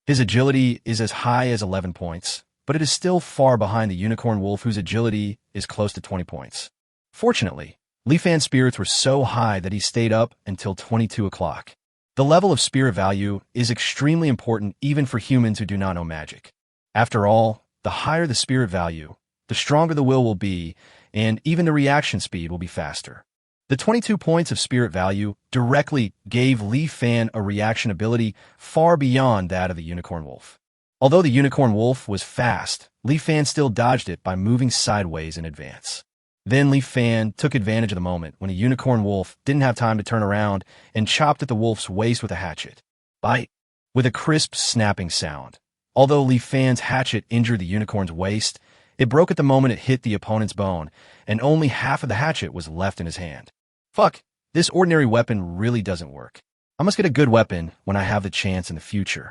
His agility is as high as 11 points, but it is still far behind the unicorn wolf whose agility is close to 20 points. Fortunately, Li Fan's spirits were so high that he stayed up until 22 o'clock. The level of spirit value is extremely important even for humans who do not know magic. After all, the higher the spirit value, the stronger the will be, and even the reaction speed will be faster. The 22 points of spirit value directly gave Li Fan a reaction ability far beyond that of the unicorn wolf. Although the unicorn wolf was fast, Li Fan still dodged it by moving sideways in advance. Then Li Fan took advantage of the moment when a unicorn wolf didn't have time to turn around and chopped at the wolf's waist with a hatchet. Bite! With a crisp snapping sound. Although Li Fan's hatchet injured the unicorn's waist, it broke at the moment it hit the opponent's bone, and only half of the hatchet was left in his hand. Fuck, this ordinary weapon really doesn't work. I must get a good weapon when I have the chance in the future.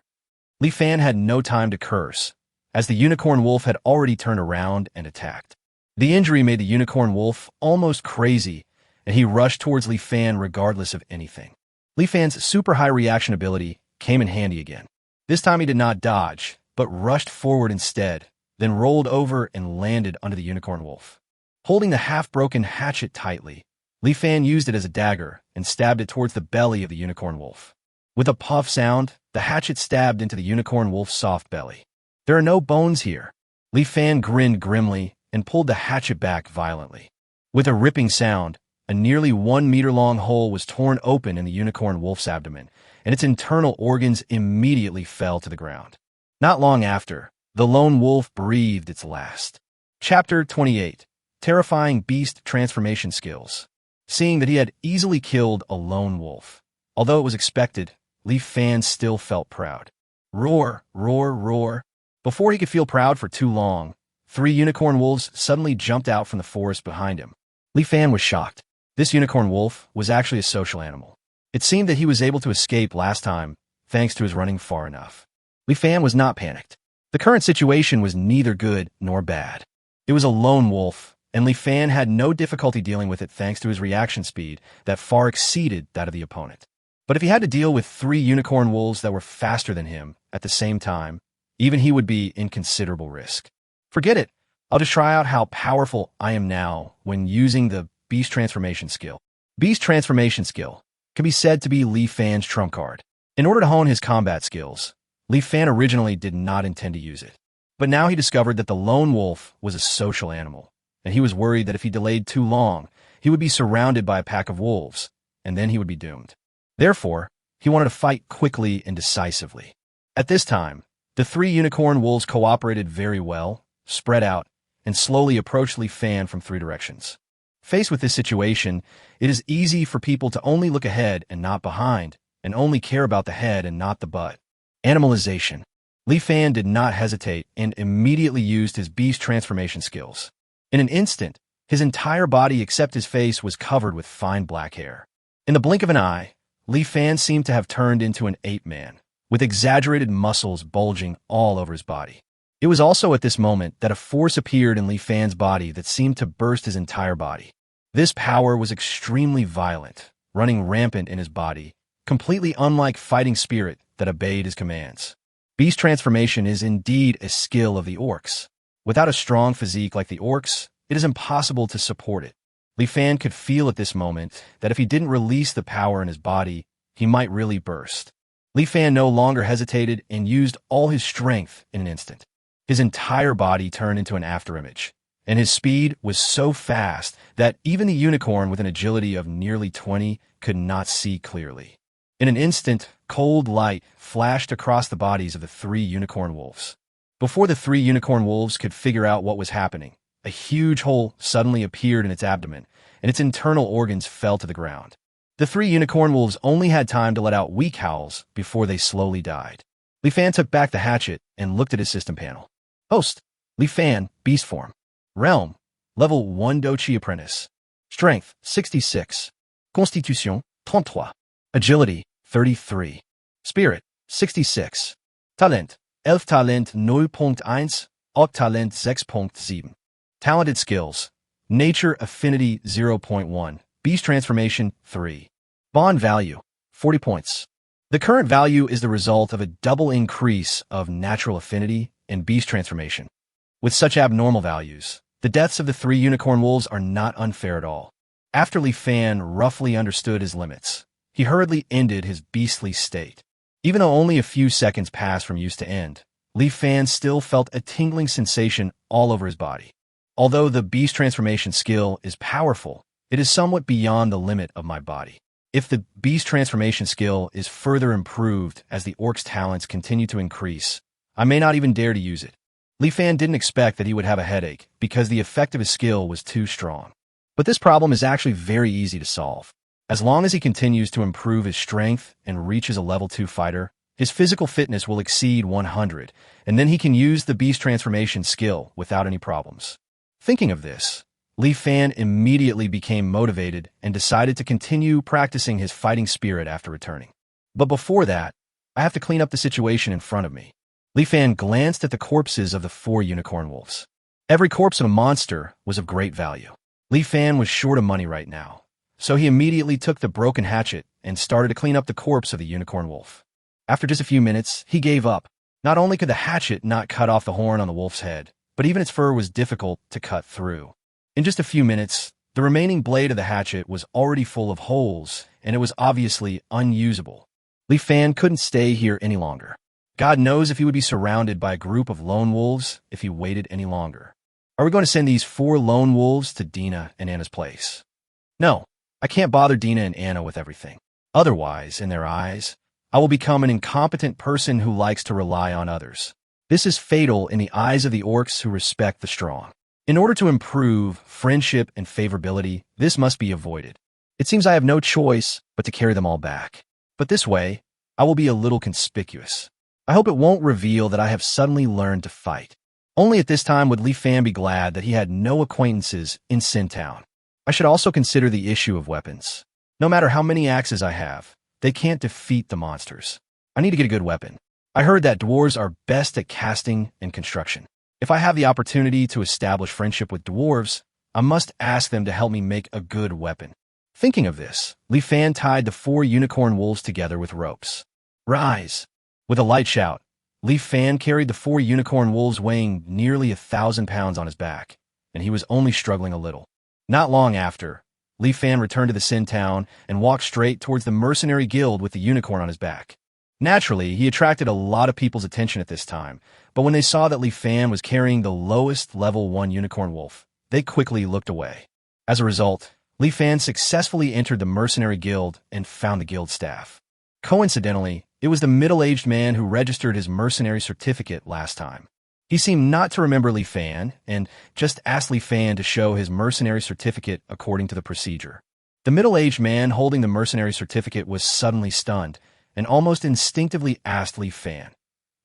Li Fan had no time to curse, as the unicorn wolf had already turned around and attacked. The injury made the unicorn wolf almost crazy, and he rushed towards Li Fan regardless of anything. Li Fan's super high reaction ability came in handy again. This time he did not dodge, but rushed forward instead, then rolled over and landed under the unicorn wolf. Holding the half-broken hatchet tightly, Li Fan used it as a dagger and stabbed it towards the belly of the unicorn wolf. With a puff sound, the hatchet stabbed into the unicorn wolf's soft belly. There are no bones here. Li Fan grinned grimly and pulled the hatchet back violently. With a ripping sound, a nearly 1-meter-long hole was torn open in the unicorn wolf's abdomen, and its internal organs immediately fell to the ground. Not long after, the lone wolf breathed its last. Chapter 28. Terrifying Beast Transformation Skills. Seeing that he had easily killed a lone wolf, although it was expected, Li Fan still felt proud. Roar, roar, roar. Before he could feel proud for too long, 3 unicorn wolves suddenly jumped out from the forest behind him. Li Fan was shocked. This unicorn wolf was actually a social animal. It seemed that he was able to escape last time, thanks to his running far enough. Li Fan was not panicked. The current situation was neither good nor bad. It was a lone wolf, and Li Fan had no difficulty dealing with it thanks to his reaction speed that far exceeded that of the opponent. But if he had to deal with 3 unicorn wolves that were faster than him at the same time, even he would be in considerable risk. Forget it. I'll just try out how powerful I am now when using the Beast Transformation skill. Beast Transformation skill can be said to be Li Fan's trump card. In order to hone his combat skills, Li Fan originally did not intend to use it. But now he discovered that the lone wolf was a social animal, and he was worried that if he delayed too long, he would be surrounded by a pack of wolves, and then he would be doomed. Therefore, he wanted to fight quickly and decisively. At this time, the 3 unicorn wolves cooperated very well, spread out, and slowly approached Li Fan from 3 directions. Faced with this situation, it is easy for people to only look ahead and not behind, and only care about the head and not the butt. Animalization. Li Fan did not hesitate and immediately used his beast transformation skills. In an instant, his entire body except his face was covered with fine black hair. In the blink of an eye, Li Fan seemed to have turned into an ape man, with exaggerated muscles bulging all over his body. It was also at this moment that a force appeared in Li Fan's body that seemed to burst his entire body. This power was extremely violent, running rampant in his body, completely unlike fighting spirit that obeyed his commands. Beast transformation is indeed a skill of the orcs. Without a strong physique like the orcs, it is impossible to support it. Li Fan could feel at this moment that if he didn't release the power in his body, he might really burst. Li Fan no longer hesitated and used all his strength in an instant. His entire body turned into an afterimage, and his speed was so fast that even the unicorn with an agility of nearly 20 could not see clearly. In an instant, cold light flashed across the bodies of the 3 unicorn wolves. Before the 3 unicorn wolves could figure out what was happening, a huge hole suddenly appeared in its abdomen, and its internal organs fell to the ground. The 3 unicorn wolves only had time to let out weak howls before they slowly died. Li Fan took back the hatchet and looked at his system panel. Host, Li Fan, Beast Form. Realm, Level 1 Dochi Apprentice. Strength, 66. Constitution, 33. Agility, 33. Spirit, 66. Talent, Elf Talent 0.1, Orc Talent 6.7. Talented skills, Nature Affinity 0.1, Beast Transformation 3. Bond value, 40 points. The current value is the result of a double increase of natural affinity and beast transformation. With such abnormal values, the deaths of the 3 unicorn wolves are not unfair at all. After Li Fan roughly understood his limits, he hurriedly ended his beastly state. Even though only a few seconds passed from use to end, Li Fan still felt a tingling sensation all over his body. Although the beast transformation skill is powerful, it is somewhat beyond the limit of my body. If the beast transformation skill is further improved as the orc's talents continue to increase, I may not even dare to use it. Li Fan didn't expect that he would have a headache because the effect of his skill was too strong. But this problem is actually very easy to solve. As long as he continues to improve his strength and reaches a level 2 fighter, his physical fitness will exceed 100, and then he can use the beast transformation skill without any problems. Thinking of this, Li Fan immediately became motivated and decided to continue practicing his fighting spirit after returning. But before that, I have to clean up the situation in front of me. Li Fan glanced at the corpses of the 4 unicorn wolves. Every corpse of a monster was of great value. Li Fan was short of money right now, so he immediately took the broken hatchet and started to clean up the corpse of the unicorn wolf. After just a few minutes, he gave up. Not only could the hatchet not cut off the horn on the wolf's head, but even its fur was difficult to cut through. In just a few minutes, the remaining blade of the hatchet was already full of holes, and it was obviously unusable. Li Fan couldn't stay here any longer. God knows if he would be surrounded by a group of lone wolves if he waited any longer. Are we going to send these 4 lone wolves to Dina and Anna's place? No, I can't bother Dina and Anna with everything. Otherwise, in their eyes, I will become an incompetent person who likes to rely on others. This is fatal in the eyes of the orcs who respect the strong. In order to improve friendship and favorability, this must be avoided. It seems I have no choice but to carry them all back. But this way, I will be a little conspicuous. I hope it won't reveal that I have suddenly learned to fight. Only at this time would Li Fan be glad that he had no acquaintances in Sin Town. I should also consider the issue of weapons. No matter how many axes I have, they can't defeat the monsters. I need to get a good weapon. I heard that dwarves are best at casting and construction. If I have the opportunity to establish friendship with dwarves, I must ask them to help me make a good weapon. Thinking of this, Li Fan tied the 4 unicorn wolves together with ropes. Rise! With a light shout, Li Fan carried the 4 unicorn wolves weighing nearly 1,000 pounds on his back, and he was only struggling a little. Not long after, Li Fan returned to the Sin Town and walked straight towards the mercenary guild with the unicorn on his back. Naturally, he attracted a lot of people's attention at this time, but when they saw that Li Fan was carrying the lowest level 1 unicorn wolf, they quickly looked away. As a result, Li Fan successfully entered the mercenary guild and found the guild staff. Coincidentally, it was the middle-aged man who registered his mercenary certificate last time. He seemed not to remember Li Fan and just asked Li Fan to show his mercenary certificate according to the procedure. The middle-aged man holding the mercenary certificate was suddenly stunned and almost instinctively asked Li Fan,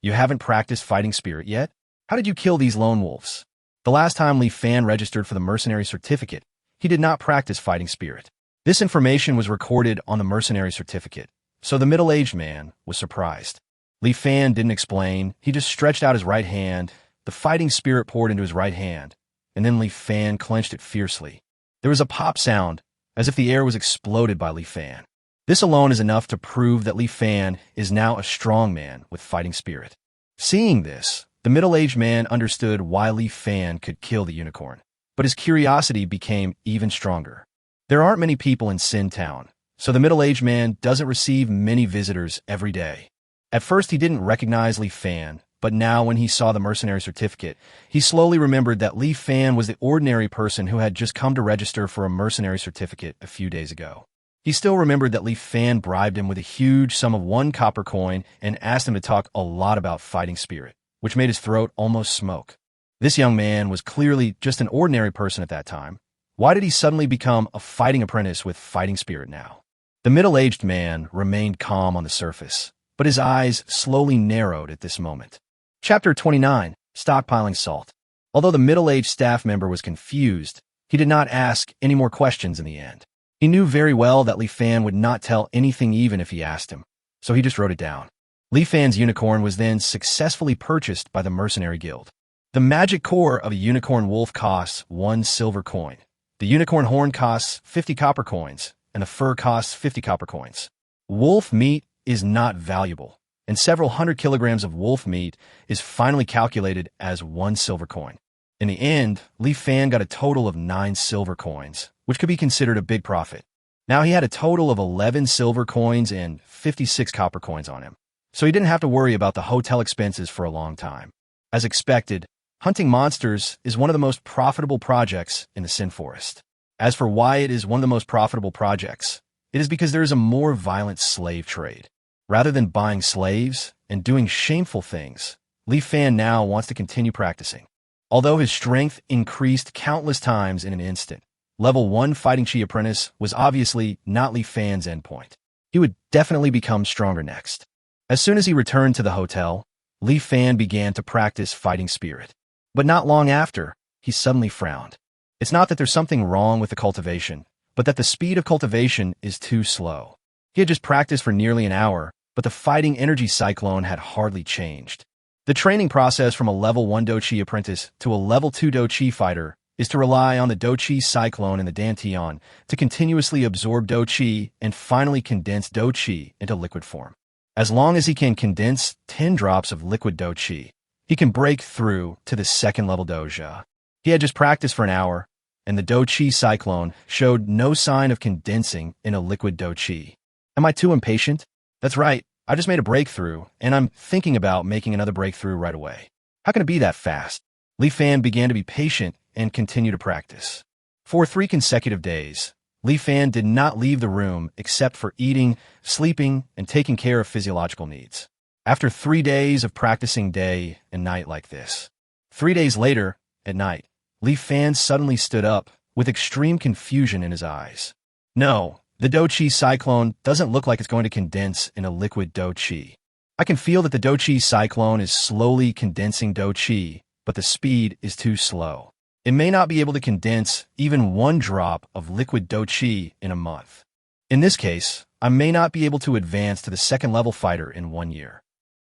"You haven't practiced fighting spirit yet? How did you kill these lone wolves?" The last time Li Fan registered for the mercenary certificate, he did not practice fighting spirit. This information was recorded on the mercenary certificate, so the middle-aged man was surprised. Li Fan didn't explain, he just stretched out his right hand, the fighting spirit poured into his right hand, and then Li Fan clenched it fiercely. There was a pop sound, as if the air was exploded by Li Fan. This alone is enough to prove that Li Fan is now a strong man with fighting spirit. Seeing this, the middle-aged man understood why Li Fan could kill the unicorn, but his curiosity became even stronger. There aren't many people in Sin Town, so the middle-aged man doesn't receive many visitors every day. At first he didn't recognize Li Fan, but now when he saw the mercenary certificate, he slowly remembered that Li Fan was the ordinary person who had just come to register for a mercenary certificate a few days ago. He still remembered that Li Fan bribed him with a huge sum of 1 copper coin and asked him to talk a lot about fighting spirit, which made his throat almost smoke. This young man was clearly just an ordinary person at that time. Why did he suddenly become a fighting apprentice with fighting spirit now? The middle-aged man remained calm on the surface, but his eyes slowly narrowed at this moment. Chapter 29, Stockpiling Salt. Although the middle-aged staff member was confused, he did not ask any more questions in the end. He knew very well that Li Fan would not tell anything even if he asked him, so he just wrote it down. Li Fan's unicorn was then successfully purchased by the mercenary guild. The magic core of a unicorn wolf costs 1 silver coin. The unicorn horn costs 50 copper coins, and the fur costs 50 copper coins. Wolf meat is not valuable, and several hundred kilograms of wolf meat is finally calculated as 1 silver coin. In the end, Li Fan got a total of 9 silver coins, which could be considered a big profit. Now he had a total of 11 silver coins and 56 copper coins on him, so he didn't have to worry about the hotel expenses for a long time. As expected, hunting monsters is one of the most profitable projects in the Sin Forest. As for why it is one of the most profitable projects, it is because there is a more violent slave trade. Rather than buying slaves and doing shameful things, Li Fan now wants to continue practicing. Although his strength increased countless times in an instant, level 1 fighting chi apprentice was obviously not Li Fan's endpoint. He would definitely become stronger next. As soon as he returned to the hotel, Li Fan began to practice fighting spirit. But not long after, he suddenly frowned. It's not that there's something wrong with the cultivation, but that the speed of cultivation is too slow. He had just practiced for nearly an hour, but the fighting energy cyclone had hardly changed. The training process from a level 1 Do-Chi apprentice to a level 2 Do-Chi fighter is to rely on the Do-Chi cyclone and the Dantian to continuously absorb Do-Chi and finally condense Do-Chi into liquid form. As long as he can condense 10 drops of liquid Do-Chi, he can break through to the 2nd level Doja. He had just practiced for an hour, and the Do-Chi cyclone showed no sign of condensing in a liquid Do-Chi. Am I too impatient? That's right, I just made a breakthrough, and I'm thinking about making another breakthrough right away. How can it be that fast? Li Fan began to be patient and continue to practice. For 3 consecutive days, Li Fan did not leave the room except for eating, sleeping, and taking care of physiological needs. After 3 days of practicing day and night like this, 3 days later, at night, Li Fan suddenly stood up with extreme confusion in his eyes. No, the Do-Chi cyclone doesn't look like it's going to condense in a liquid Do-Chi. I can feel that the Do-Chi cyclone is slowly condensing Do-Chi, but the speed is too slow. It may not be able to condense even 1 drop of liquid Do-Chi in a month. In this case, I may not be able to advance to the 2nd level fighter in 1 year.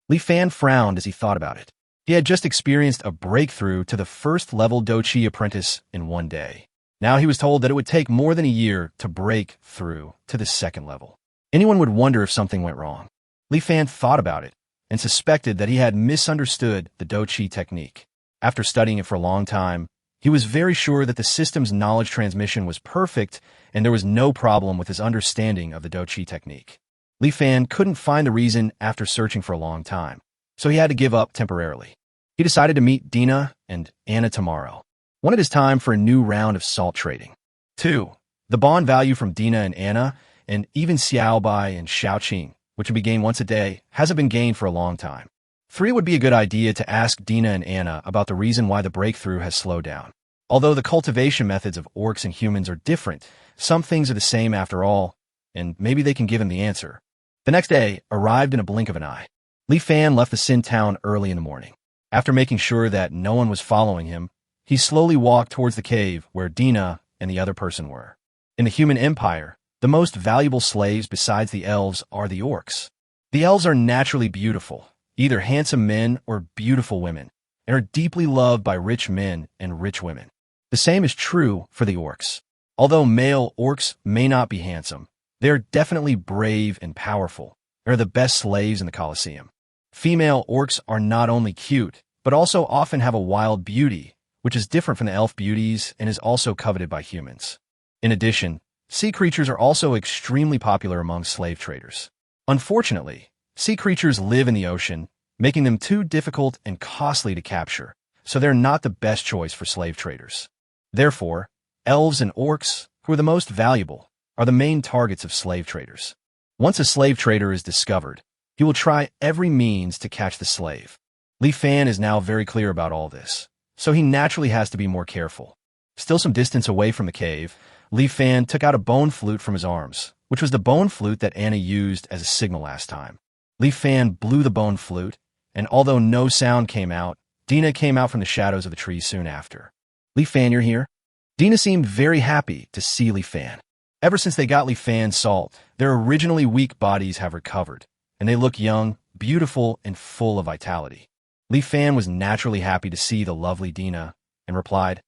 Li Fan frowned as he thought about it. He had just experienced a breakthrough to the 1st level Do-Chi apprentice in 1 day. Now he was told that it would take more than a year to break through to the second level. Anyone would wonder if something went wrong. Li Fan thought about it and suspected that he had misunderstood the Do Chi technique. After studying it for a long time, he was very sure that the system's knowledge transmission was perfect and there was no problem with his understanding of the Do Chi technique. Li Fan couldn't find the reason after searching for a long time, so he had to give up temporarily. He decided to meet Dina and Anna tomorrow. When it is time for a new round of salt trading. 2. The bond value from Dina and Anna, and even Xiao Bai and Xiaoqing, which can be gained once a day, hasn't been gained for a long time. 3. Would be a good idea to ask Dina and Anna about the reason why the breakthrough has slowed down. Although the cultivation methods of orcs and humans are different, some things are the same after all, and maybe they can give him the answer. The next day arrived in a blink of an eye. Li Fan left the Sin town early in the morning. After making sure that no one was following him, he slowly walked towards the cave where Dina and the other person were. In the human empire, the most valuable slaves besides the elves are the orcs. The elves are naturally beautiful, either handsome men or beautiful women, and are deeply loved by rich men and rich women. The same is true for the orcs. Although male orcs may not be handsome, they are definitely brave and powerful. They are the best slaves in the Colosseum. Female orcs are not only cute, but also often have a wild beauty, which is different from the elf beauties and is also coveted by humans. In addition, sea creatures are also extremely popular among slave traders. Unfortunately, sea creatures live in the ocean, making them too difficult and costly to capture, so they're not the best choice for slave traders. Therefore, elves and orcs, who are the most valuable, are the main targets of slave traders. Once a slave trader is discovered, he will try every means to catch the slave. Li Fan is now very clear about all this, so he naturally has to be more careful. Still some distance away from the cave, Li Fan took out a bone flute from his arms, which was the bone flute that Anna used as a signal last time. Li Fan blew the bone flute, and although no sound came out, Dina came out from the shadows of the trees soon after. Li Fan, you're here? Dina seemed very happy to see Li Fan. Ever since they got Li Fan's salt, their originally weak bodies have recovered, and they look young, beautiful, and full of vitality. Li Fan was naturally happy to see the lovely Dina and replied,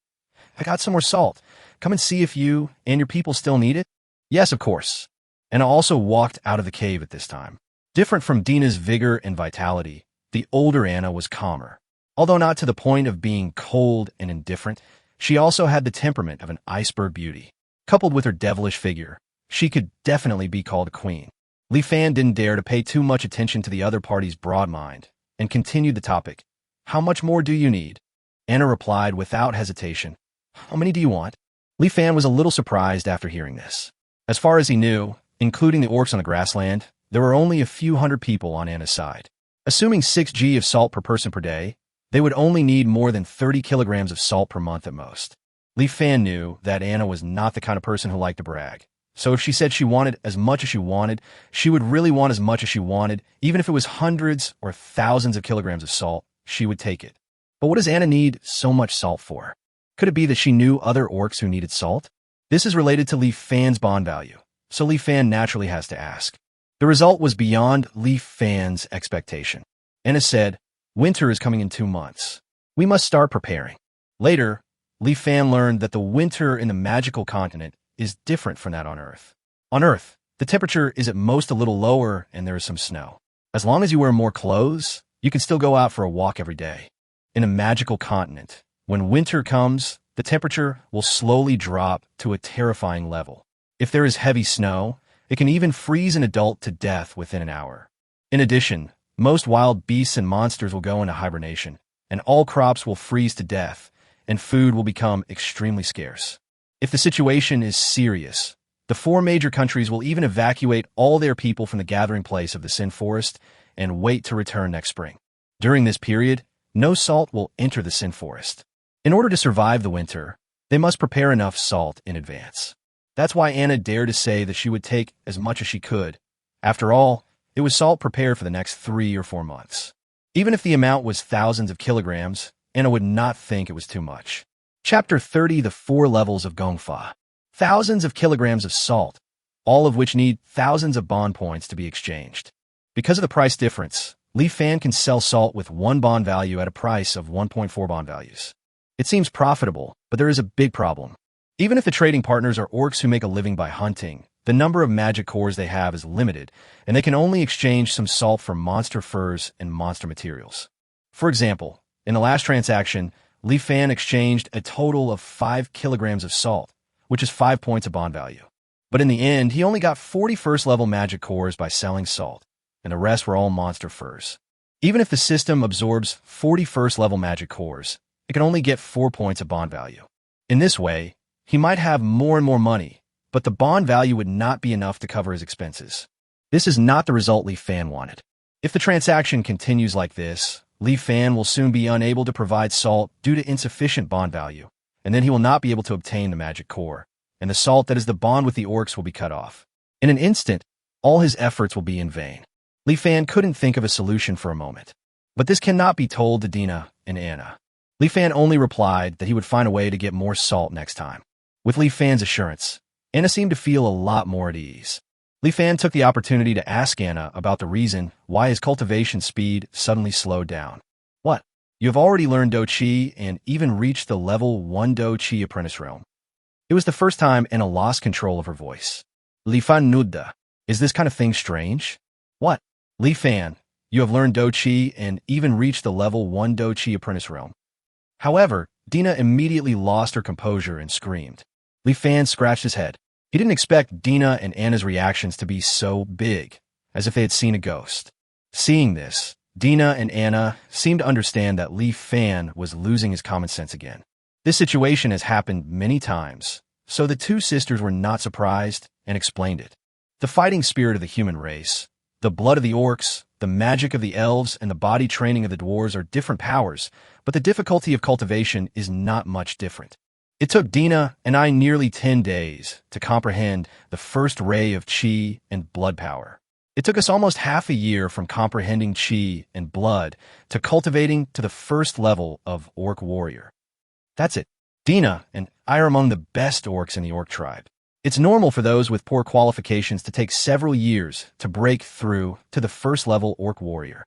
I got some more salt. Come and see if you and your people still need it? Yes, of course. Anna also walked out of the cave at this time. Different from Dina's vigor and vitality, the older Anna was calmer. Although not to the point of being cold and indifferent, she also had the temperament of an iceberg beauty. Coupled with her devilish figure, she could definitely be called a queen. Li Fan didn't dare to pay too much attention to the other party's broad mind, and continued the topic. How much more do you need? Anna replied without hesitation. How many do you want? Li Fan was a little surprised after hearing this. As far as he knew, including the orcs on the grassland, there were only a few hundred people on Anna's side. Assuming 6g of salt per person per day, they would only need more than 30 kilograms of salt per month at most. Li Fan knew that Anna was not the kind of person who liked to brag. So if she said she wanted as much as she wanted, she would really want as much as she wanted, even if it was hundreds or thousands of kilograms of salt, she would take it. But what does Anna need so much salt for? Could it be that she knew other orcs who needed salt? This is related to Li Fan's bond value, so Li Fan naturally has to ask. The result was beyond Li Fan's expectation. Anna said, winter is coming in 2 months. We must start preparing. Later, Li Fan learned that the winter in the magical continent is different from that on Earth. On Earth, the temperature is at most a little lower and there is some snow. As long as you wear more clothes, you can still go out for a walk every day. In a magical continent, when winter comes, the temperature will slowly drop to a terrifying level. If there is heavy snow, it can even freeze an adult to death within an hour. In addition, most wild beasts and monsters will go into hibernation, and all crops will freeze to death, and food will become extremely scarce. If the situation is serious, the 4 major countries will even evacuate all their people from the gathering place of the Sin Forest and wait to return next spring. During this period, no salt will enter the Sin Forest. In order to survive the winter, they must prepare enough salt in advance. That's why Anna dared to say that she would take as much as she could. After all, it was salt prepared for the next 3 or 4 months. Even if the amount was thousands of kilograms, Anna would not think it was too much. Chapter 30, The 4 Levels of Gongfa. Thousands of kilograms of salt, all of which need thousands of bond points to be exchanged. Because of the price difference, Li Fan can sell salt with 1 bond value at a price of 1.4 bond values. It seems profitable, but there is a big problem. Even if the trading partners are orcs who make a living by hunting, the number of magic cores they have is limited, and they can only exchange some salt for monster furs and monster materials. For example, in the last transaction, Li Fan exchanged a total of 5 kilograms of salt, which is 5 points of bond value. But in the end, he only got 41st level magic cores by selling salt, and the rest were all monster furs. Even if the system absorbs 41st level magic cores, it can only get 4 points of bond value. In this way, he might have more and more money, but the bond value would not be enough to cover his expenses. This is not the result Li Fan wanted. If the transaction continues like this, Li Fan will soon be unable to provide salt due to insufficient bond value, and then he will not be able to obtain the magic core, and the salt that is the bond with the orcs will be cut off. In an instant, all his efforts will be in vain. Li Fan couldn't think of a solution for a moment. But this cannot be told to Dina and Anna. Li Fan only replied that he would find a way to get more salt next time. With Li Fan's assurance, Anna seemed to feel a lot more at ease. Li Fan took the opportunity to ask Anna about the reason why his cultivation speed suddenly slowed down. What? You have already learned Do Chi and even reached the level 1 Do Chi apprentice realm. It was the first time Anna lost control of her voice. Li Fan nudda. Is this kind of thing strange? What? Li Fan, you have learned Do Chi and even reached the level 1 Do Chi apprentice realm. However, Dina immediately lost her composure and screamed. Li Fan scratched his head. He didn't expect Dina and Anna's reactions to be so big, as if they had seen a ghost. Seeing this, Dina and Anna seemed to understand that Li Fan was losing his common sense again. This situation has happened many times, so the two sisters were not surprised and explained it. The fighting spirit of the human race, the blood of the orcs, the magic of the elves, and the body training of the dwarves are different powers, but the difficulty of cultivation is not much different. It took Dina and I nearly 10 days to comprehend the first ray of chi and blood power. It took us almost half a year from comprehending chi and blood to cultivating to the first level of orc warrior. That's it. Dina and I are among the best orcs in the orc tribe. It's normal for those with poor qualifications to take several years to break through to the first level orc warrior.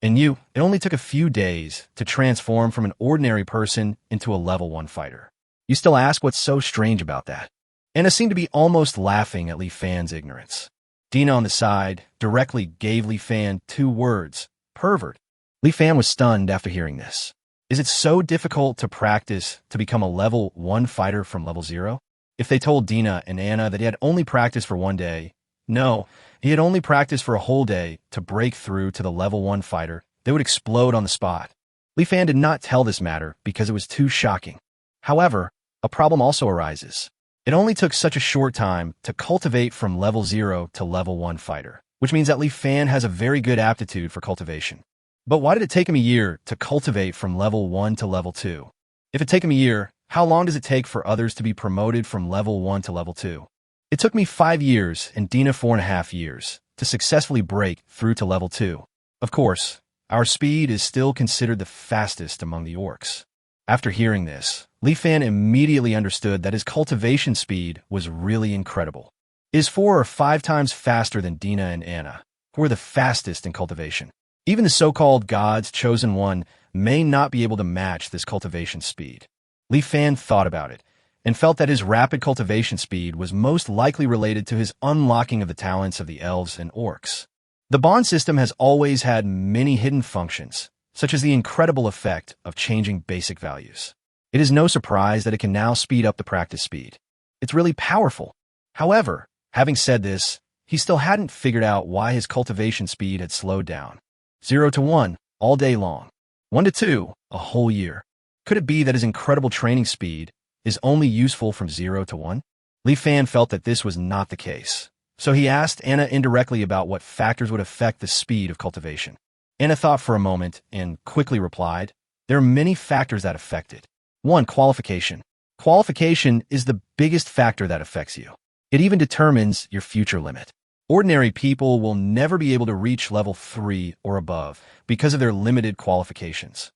And you, it only took a few days to transform from an ordinary person into a level 1 fighter. You still ask what's so strange about that? Anna seemed to be almost laughing at Li Fan's ignorance. Dina on the side directly gave Li Fan 2 words, pervert. Li Fan was stunned after hearing this. Is it so difficult to practice to become a level 1 fighter from level 0? If they told Dina and Anna that he had only practiced for 1 day, no, he had only practiced for a whole day to break through to the level 1 fighter, they would explode on the spot. Li Fan did not tell this matter because it was too shocking. However, a problem also arises. It only took such a short time to cultivate from level 0 to level 1 fighter, which means that Li Fan has a very good aptitude for cultivation. But why did it take him a year to cultivate from level 1 to level 2? If it took him a year, how long does it take for others to be promoted from level 1 to level 2? It took me 5 years and Dina 4.5 years to successfully break through to level 2. Of course, our speed is still considered the fastest among the orcs. After hearing this, Li Fan immediately understood that his cultivation speed was really incredible. It is 4 or 5 times faster than Dina and Anna, who are the fastest in cultivation. Even the so-called God's chosen one may not be able to match this cultivation speed. Li Fan thought about it, and felt that his rapid cultivation speed was most likely related to his unlocking of the talents of the elves and orcs. The bond system has always had many hidden functions, such as the incredible effect of changing basic values. It is no surprise that it can now speed up the practice speed. It's really powerful. However, having said this, he still hadn't figured out why his cultivation speed had slowed down. 0 to 1, all day long. 1 to 2, a whole year. Could it be that his incredible training speed is only useful from 0 to 1? Li Fan felt that this was not the case, so he asked Anna indirectly about what factors would affect the speed of cultivation. Anna thought for a moment and quickly replied, there are many factors that affect it. 1. Qualification. Qualification is the biggest factor that affects you. It even determines your future limit. Ordinary people will never be able to reach level 3 or above because of their limited qualifications.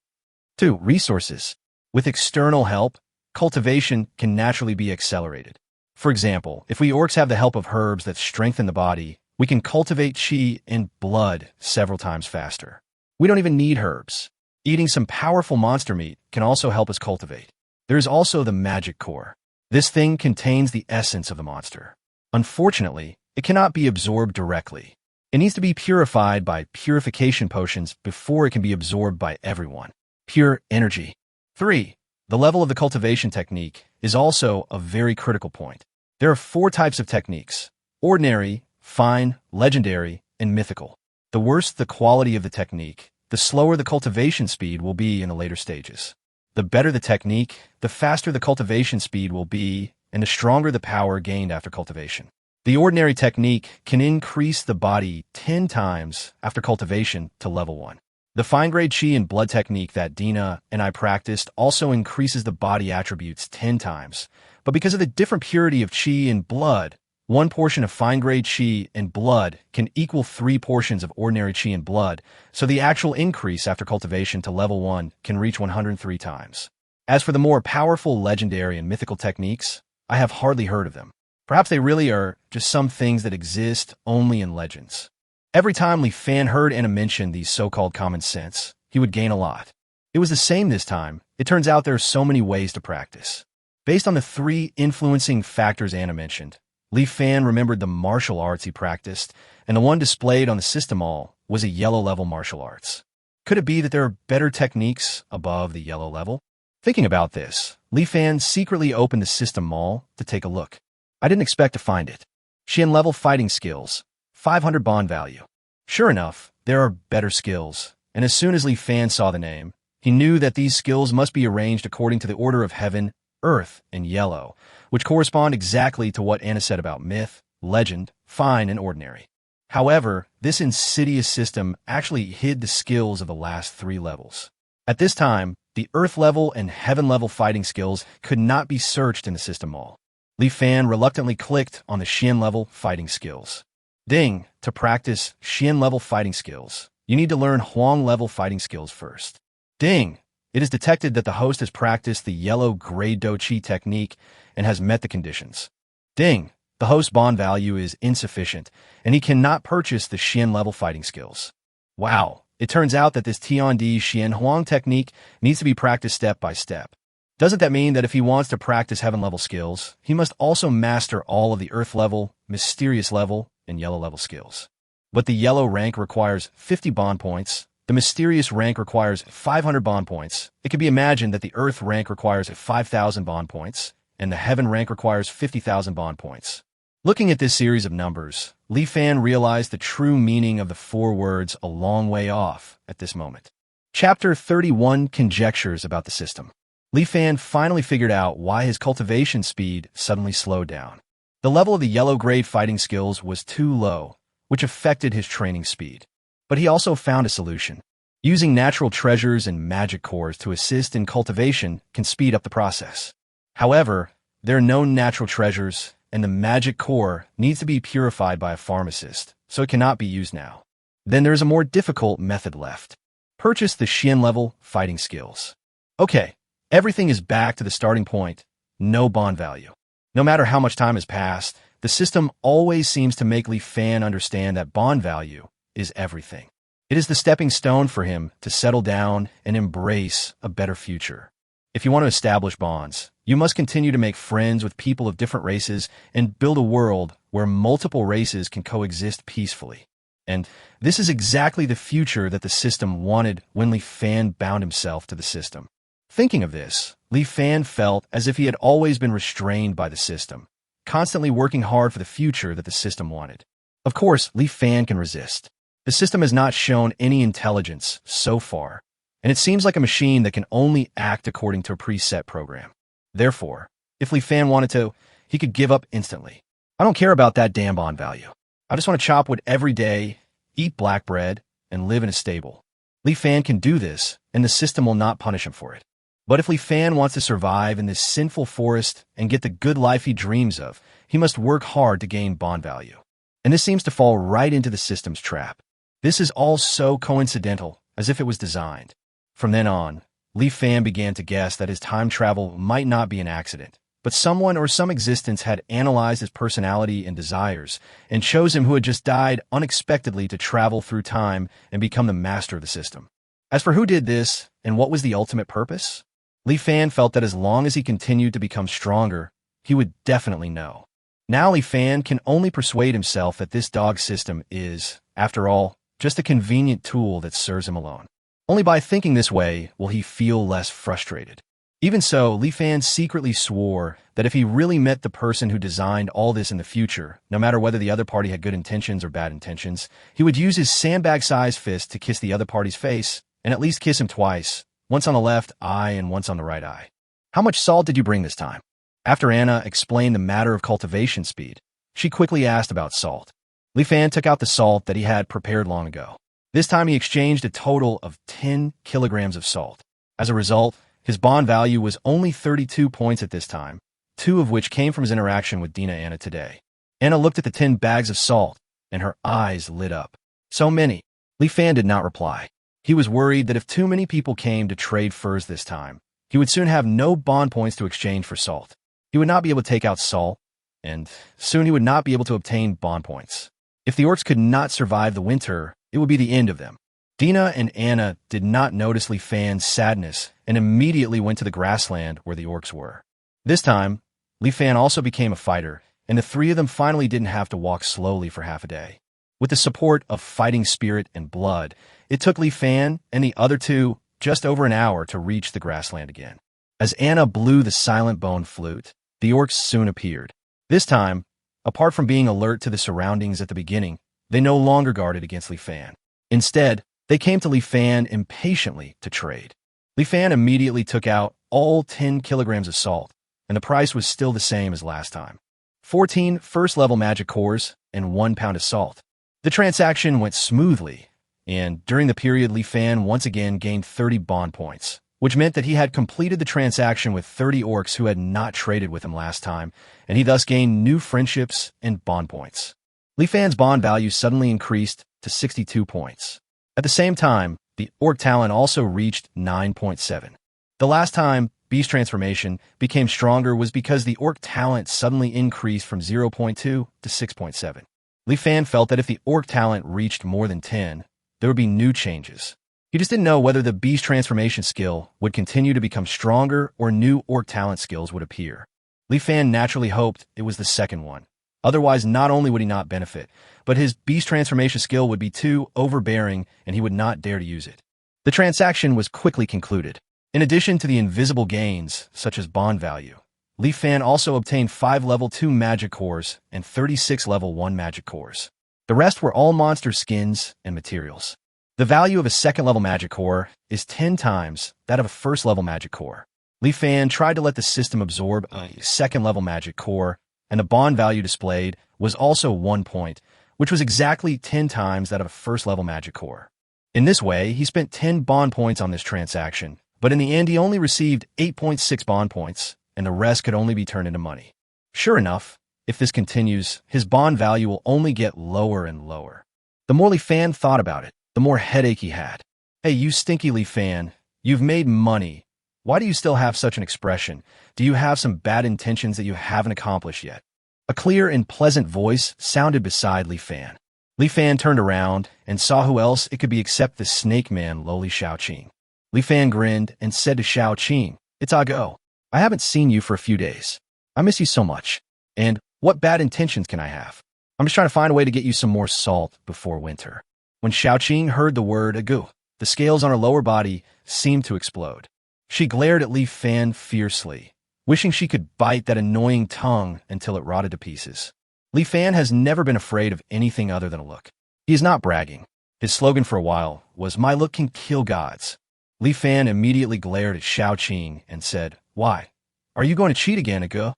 2. Resources. With external help, cultivation can naturally be accelerated. For example, if we orcs have the help of herbs that strengthen the body, we can cultivate chi and blood several times faster. We don't even need herbs. Eating some powerful monster meat can also help us cultivate. There is also the magic core. This thing contains the essence of the monster. Unfortunately, it cannot be absorbed directly. It needs to be purified by purification potions before it can be absorbed by everyone. Pure energy. 3. The level of the cultivation technique is also a very critical point. There are 4 types of techniques: ordinary, fine, legendary, and mythical. The worse the quality of the technique, the slower the cultivation speed will be in the later stages. The better the technique, the faster the cultivation speed will be, and the stronger the power gained after cultivation. The ordinary technique can increase the body 10 times after cultivation to level 1. The fine-grade chi and blood technique that Dina and I practiced also increases the body attributes 10 times, but because of the different purity of chi and blood, 1 portion of fine-grade chi and blood can equal 3 portions of ordinary chi and blood, so the actual increase after cultivation to level 1 can reach 103 times. As for the more powerful legendary and mythical techniques, I have hardly heard of them. Perhaps they really are just some things that exist only in legends. Every time Li Fan heard Anna mention these so-called common sense, he would gain a lot. It was the same this time. It turns out there are so many ways to practice. Based on the 3 influencing factors Anna mentioned, Li Fan remembered the martial arts he practiced, and the one displayed on the system mall was a yellow-level martial arts. Could it be that there are better techniques above the yellow level? Thinking about this, Li Fan secretly opened the system mall to take a look. I didn't expect to find it. Xian-level fighting skills, 500 bond value. Sure enough, there are better skills, and as soon as Li Fan saw the name, he knew that these skills must be arranged according to the order of heaven, earth, and yellow, which correspond exactly to what Anna said about myth, legend, fine, and ordinary. However, this insidious system actually hid the skills of the last 3 levels. At this time, the earth level and heaven level fighting skills could not be searched in the system mall. Li Fan reluctantly clicked on the Xian level fighting skills. Ding! To practice Xian level fighting skills, you need to learn Huang level fighting skills first. Ding! It is detected that the host has practiced the yellow grade Do Chi technique and has met the conditions. Ding! The host's bond value is insufficient, and he cannot purchase the Xian level fighting skills. Wow! It turns out that this Tiandi Xian Huang technique needs to be practiced step by step. Doesn't that mean that if he wants to practice heaven-level skills, he must also master all of the earth-level, mysterious level, and yellow-level skills? But the yellow rank requires 50 bond points, the mysterious rank requires 500 bond points, it can be imagined that the earth rank requires 5,000 bond points, and the heaven rank requires 50,000 bond points. Looking at this series of numbers, Li Fan realized the true meaning of the 4 words a long way off at this moment. Chapter 31 Conjectures about the system. Li Fan finally figured out why his cultivation speed suddenly slowed down. The level of the yellow grade fighting skills was too low, which affected his training speed. But he also found a solution. Using natural treasures and magic cores to assist in cultivation can speed up the process. However, there are no natural treasures, and the magic core needs to be purified by a pharmacist, so it cannot be used now. Then there is a more difficult method left. Purchase the Xian level fighting skills. Okay. Everything is back to the starting point, no bond value. No matter how much time has passed, the system always seems to make Li Fan understand that bond value is everything. It is the stepping stone for him to settle down and embrace a better future. If you want to establish bonds, you must continue to make friends with people of different races and build a world where multiple races can coexist peacefully. And this is exactly the future that the system wanted when Li Fan bound himself to the system. Thinking of this, Li Fan felt as if he had always been restrained by the system, constantly working hard for the future that the system wanted. Of course, Li Fan can resist. The system has not shown any intelligence so far, and it seems like a machine that can only act according to a preset program. Therefore, if Li Fan wanted to, he could give up instantly. I don't care about that damn bond value. I just want to chop wood every day, eat black bread, and live in a stable. Li Fan can do this, and the system will not punish him for it. But if Li Fan wants to survive in this sinful forest and get the good life he dreams of, he must work hard to gain bond value. And this seems to fall right into the system's trap. This is all so coincidental, as if it was designed. From then on, Li Fan began to guess that his time travel might not be an accident, but someone or some existence had analyzed his personality and desires and chose him who had just died unexpectedly to travel through time and become the master of the system. As for who did this and what was the ultimate purpose, Li Fan felt that as long as he continued to become stronger, he would definitely know. Now Li Fan can only persuade himself that this dog system is, after all, just a convenient tool that serves him alone. Only by thinking this way will he feel less frustrated. Even so, Li Fan secretly swore that if he really met the person who designed all this in the future, no matter whether the other party had good intentions or bad intentions, he would use his sandbag-sized fist to kiss the other party's face, and at least kiss him twice, once on the left eye and once on the right eye. How much salt did you bring this time? After Anna explained the matter of cultivation speed, she quickly asked about salt. Li Fan took out the salt that he had prepared long ago. This time he exchanged a total of 10 kilograms of salt. As a result, his bond value was only 32 points at this time, 2 of which came from his interaction with Dina Anna today. Anna looked at the 10 bags of salt, and her eyes lit up. So many. Li Fan did not reply. He was worried that if too many people came to trade furs this time, he would soon have no bond points to exchange for salt. He would not be able to take out salt, and soon he would not be able to obtain bond points. If the orcs could not survive the winter, it would be the end of them. Dina and Anna did not notice Li Fan's sadness and immediately went to the grassland where the orcs were. This time, Li Fan also became a fighter, and the 3 of them finally didn't have to walk slowly for half a day. With the support of fighting spirit and blood, it took Li Fan and the other 2 just over an hour to reach the grassland again. As Anna blew the silent bone flute, the orcs soon appeared. This time, apart from being alert to the surroundings at the beginning, they no longer guarded against Li Fan. Instead, they came to Li Fan impatiently to trade. Li Fan immediately took out all 10 kilograms of salt, and the price was still the same as last time. 14 first-level magic cores and 1 pound of salt. The transaction went smoothly, and during the period Li Fan once again gained 30 bond points, which meant that he had completed the transaction with 30 orcs who had not traded with him last time, and he thus gained new friendships and bond points. Li Fan's bond value suddenly increased to 62 points. At the same time, the orc talent also reached 9.7. The last time Beast Transformation became stronger was because the orc talent suddenly increased from 0.2 to 6.7. Li Fan felt that if the orc talent reached more than 10, there would be new changes. He just didn't know whether the Beast Transformation skill would continue to become stronger or new orc talent skills would appear. Li Fan naturally hoped it was the second one. Otherwise, not only would he not benefit, but his Beast Transformation skill would be too overbearing and he would not dare to use it. The transaction was quickly concluded. In addition to the invisible gains, such as bond value, Li Fan also obtained 5 level 2 magic cores and 36 level 1 magic cores. The rest were all monster skins and materials. The value of a second-level magic core is 10 times that of a first-level magic core. Li Fan tried to let the system absorb a second-level magic core, and the bond value displayed was also 1 point, which was exactly 10 times that of a first-level magic core. In this way, he spent 10 bond points on this transaction, but in the end he only received 8.6 bond points, and the rest could only be turned into money. Sure enough, if this continues, his bond value will only get lower and lower. The more Li Fan thought about it, the more headache he had. Hey, you stinky Li Fan, you've made money. Why do you still have such an expression? Do you have some bad intentions that you haven't accomplished yet? A clear and pleasant voice sounded beside Li Fan. Li Fan turned around and saw who else it could be except the snake man lowly Xiaoqing. Li Fan grinned and said to Xiaoqing, "It's I go. I haven't seen you for a few days. I miss you so much. And what bad intentions can I have? I'm just trying to find a way to get you some more salt before winter." When Xiaoqing heard the word agu, the scales on her lower body seemed to explode. She glared at Li Fan fiercely, wishing she could bite that annoying tongue until it rotted to pieces. Li Fan has never been afraid of anything other than a look. He is not bragging. His slogan for a while was, "My look can kill gods." Li Fan immediately glared at Xiaoqing and said, "Why? Are you going to cheat again, agu?"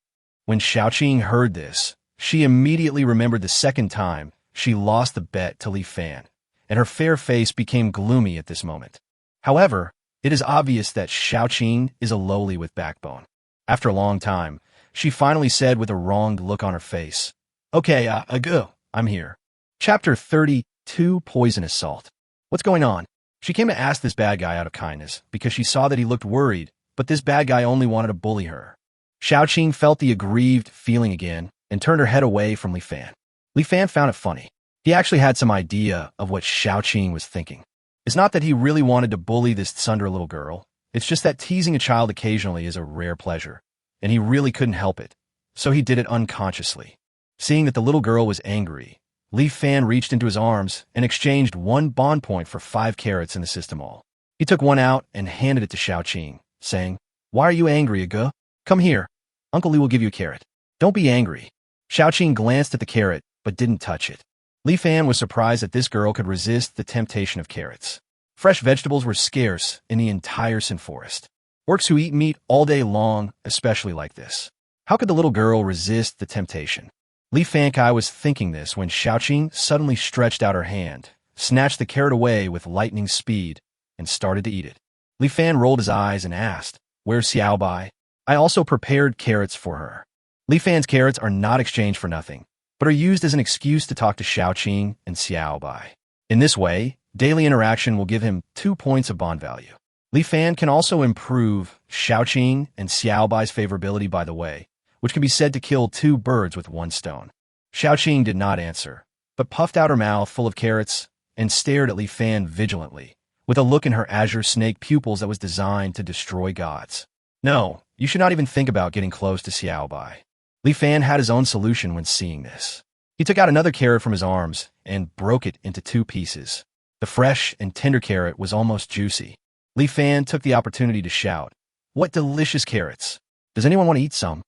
When Xiaoqing heard this, she immediately remembered the second time she lost the bet to Li Fan, and her fair face became gloomy at this moment. However, it is obvious that Xiaoqing is a lowly with backbone. After a long time, she finally said with a wronged look on her face, "Okay, agu, I'm here." Chapter 32, Poisonous Salt. What's going on? She came to ask this bad guy out of kindness, because she saw that he looked worried, but this bad guy only wanted to bully her. Xiaoqing felt the aggrieved feeling again, and turned her head away from Li Fan. Li Fan found it funny. He actually had some idea of what Xiaoqing was thinking. It's not that he really wanted to bully this tsundere little girl. It's just that teasing a child occasionally is a rare pleasure, and he really couldn't help it. so he did it unconsciously. Seeing that the little girl was angry, Li Fan reached into his arms and exchanged 1 bond point for 5 carrots in the system all. He took one out and handed it to Xiaoqing, saying, "Why are you angry, Aga? Come here. Uncle Li will give you a carrot. Don't be angry." Xiaoqing glanced at the carrot, but didn't touch it. Li Fan was surprised that this girl could resist the temptation of carrots. Fresh vegetables were scarce in the entire Sin Forest. Orcs who eat meat all day long, especially like this. How could the little girl resist the temptation? Li Fankai was thinking this when Xiaoqing suddenly stretched out her hand, snatched the carrot away with lightning speed, and started to eat it. Li Fan rolled his eyes and asked, "Where's Xiao Bai?" "I also prepared carrots for her." Li Fan's carrots are not exchanged for nothing, but are used as an excuse to talk to Xiaoqing and Xiao Bai. In this way, daily interaction will give him 2 points of bond value. Li Fan can also improve Xiaoqing and Xiao Bai's favorability, by the way, which can be said to kill 2 birds with 1 stone. Xiaoqing did not answer, but puffed out her mouth full of carrots and stared at Li Fan vigilantly, with a look in her azure snake pupils that was designed to destroy gods. No, you should not even think about getting close to Xiao Bai. Li Fan had his own solution when seeing this. He took out another carrot from his arms and broke it into 2 pieces. The fresh and tender carrot was almost juicy. Li Fan took the opportunity to shout, "What delicious carrots! Does anyone want to eat some?"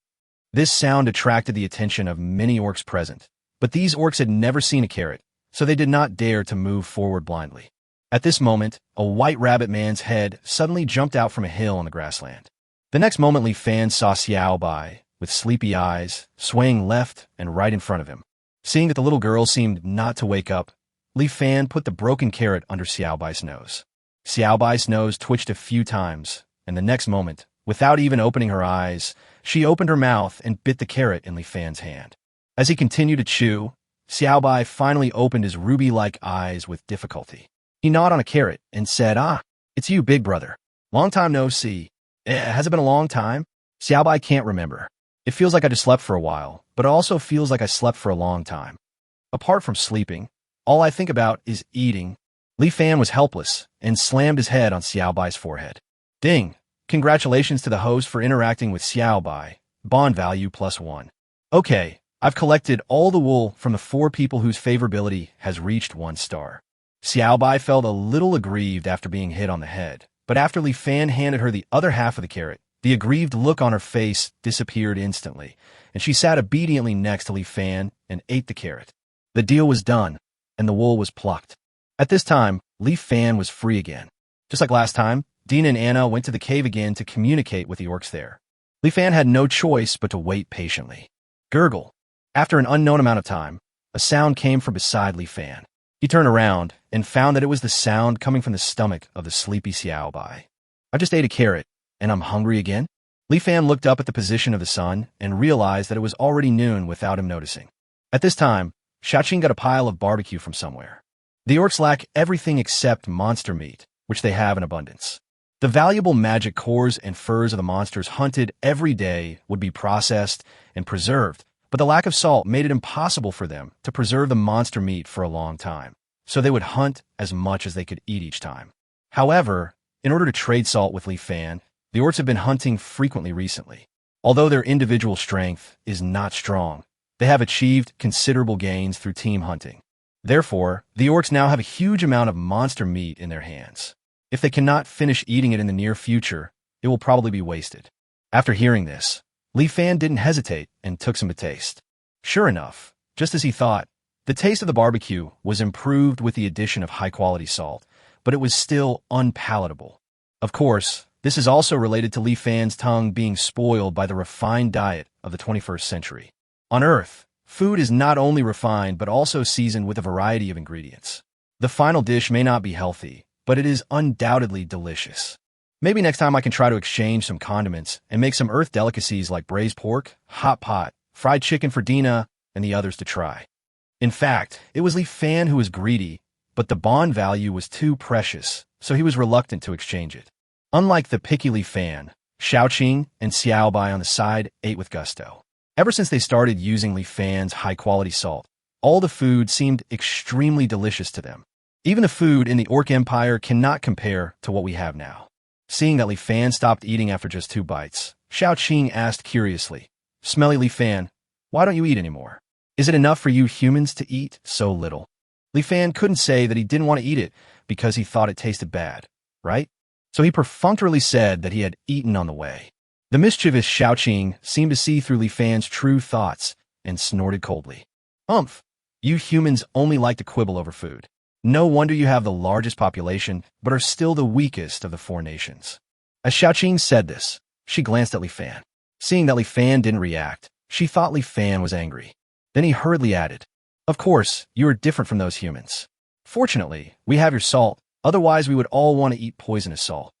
This sound attracted the attention of many orcs present, but these orcs had never seen a carrot, so they did not dare to move forward blindly. At this moment, a white rabbit man's head suddenly jumped out from a hill on the grassland. The next moment, Li Fan saw Xiao Bai, with sleepy eyes, swaying left and right in front of him. Seeing that the little girl seemed not to wake up, Li Fan put the broken carrot under Xiao Bai's nose. Xiao Bai's nose twitched a few times, and the next moment, without even opening her eyes, she opened her mouth and bit the carrot in Li Fan's hand. As he continued to chew, Xiao Bai finally opened his ruby-like eyes with difficulty. He gnawed on a carrot and said, "Ah, it's you, big brother. Long time no see. Has it been a long time?" Xiao Bai can't remember. "It feels like I just slept for a while, but it also feels like I slept for a long time. Apart from sleeping, all I think about is eating." Li Fan was helpless and slammed his head on Xiao Bai's forehead. "Ding! Congratulations to the host for interacting with Xiao Bai. Bond value +1. Okay, I've collected all the wool from the 4 people whose favorability has reached 1 star." Xiao Bai felt a little aggrieved after being hit on the head, but after Li Fan handed her the other half of the carrot, the aggrieved look on her face disappeared instantly, and she sat obediently next to Li Fan and ate the carrot. The deal was done, and the wool was plucked. At this time, Li Fan was free again. Just like last time, Dina and Anna went to the cave again to communicate with the orcs there. Li Fan had no choice but to wait patiently. Gurgle. After an unknown amount of time, a sound came from beside Li Fan. He turned around and found that it was the sound coming from the stomach of the sleepy Xiao Bai. "I just ate a carrot, and I'm hungry again?" Li Fan looked up at the position of the sun and realized that it was already noon without him noticing. At this time, Xiaoqing got a pile of barbecue from somewhere. The orcs lack everything except monster meat, which they have in abundance. The valuable magic cores and furs of the monsters hunted every day would be processed and preserved, but the lack of salt made it impossible for them to preserve the monster meat for a long time, so they would hunt as much as they could eat each time. However, in order to trade salt with Li Fan, the orcs have been hunting frequently recently. Although their individual strength is not strong, they have achieved considerable gains through team hunting. Therefore, the orcs now have a huge amount of monster meat in their hands. If they cannot finish eating it in the near future, it will probably be wasted. After hearing this, Li Fan didn't hesitate and took some to taste. Sure enough, just as he thought, the taste of the barbecue was improved with the addition of high-quality salt, but it was still unpalatable. Of course, this is also related to Li Fan's tongue being spoiled by the refined diet of the 21st century. On Earth, food is not only refined but also seasoned with a variety of ingredients. The final dish may not be healthy, but it is undoubtedly delicious. Maybe next time I can try to exchange some condiments and make some Earth delicacies like braised pork, hot pot, fried chicken for Dina, and the others to try. In fact, it was Li Fan who was greedy, but the bond value was too precious, so he was reluctant to exchange it. Unlike the picky Li Fan, Xiaoqing and Xiao Bai on the side ate with gusto. Ever since they started using Li Fan's high-quality salt, all the food seemed extremely delicious to them. Even the food in the Orc Empire cannot compare to what we have now. Seeing that Li Fan stopped eating after just 2 bites, Xiaoqing asked curiously, Smelly Li Fan, why don't you eat anymore? Is it enough for you humans to eat so little? Li Fan couldn't say that he didn't want to eat it because he thought it tasted bad, right? So he perfunctorily said that he had eaten on the way. The mischievous Xiaoqing seemed to see through Li Fan's true thoughts and snorted coldly. Umph, you humans only like to quibble over food. No wonder you have the largest population, but are still the weakest of the four nations. As Xiaoqing said this, she glanced at Li Fan. Seeing that Li Fan didn't react, she thought Li Fan was angry. Then he hurriedly added, "Of course, you are different from those humans. Fortunately, we have your salt, otherwise we would all want to eat poisonous salt."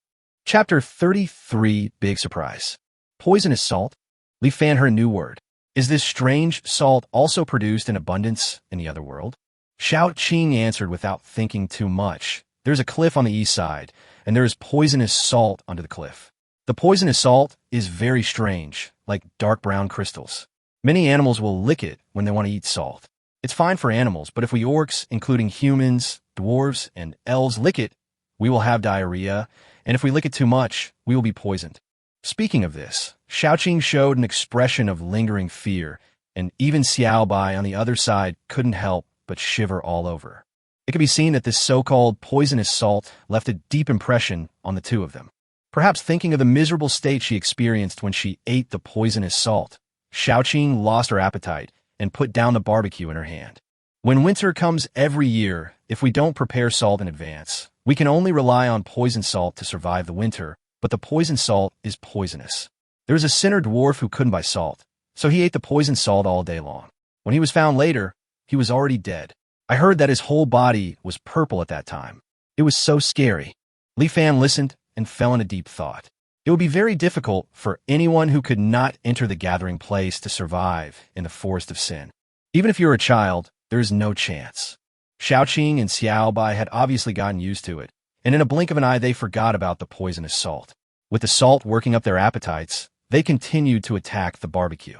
Chapter 33, Big Surprise. Poisonous salt? Li Fan heard a new word. Is this strange salt also produced in abundance in the other world? Xiaoqing answered without thinking too much. There's a cliff on the east side, and there is poisonous salt under the cliff. The poisonous salt is very strange, like dark brown crystals. Many animals will lick it when they want to eat salt. It's fine for animals, but if we orcs, including humans, dwarves, and elves, lick it, we will have diarrhea, and if we lick it too much, we will be poisoned. Speaking of this, Xiaoqing showed an expression of lingering fear, and even Xiaobai on the other side couldn't help but shiver all over. It could be seen that this so-called poisonous salt left a deep impression on the two of them. Perhaps thinking of the miserable state she experienced when she ate the poisonous salt, Xiaoqing lost her appetite and put down the barbecue in her hand. When winter comes every year, if we don't prepare salt in advance, we can only rely on poison salt to survive the winter, but the poison salt is poisonous. There was a sinner dwarf who couldn't buy salt, so he ate the poison salt all day long. When he was found later, he was already dead. I heard that his whole body was purple at that time. It was so scary. Li Fan listened and fell in a deep thought. It would be very difficult for anyone who could not enter the gathering place to survive in the forest of sin. Even if you're a child, there is no chance. Xiaoqing and Xiaobai had obviously gotten used to it, and in a blink of an eye they forgot about the poisonous salt. With the salt working up their appetites, they continued to attack the barbecue.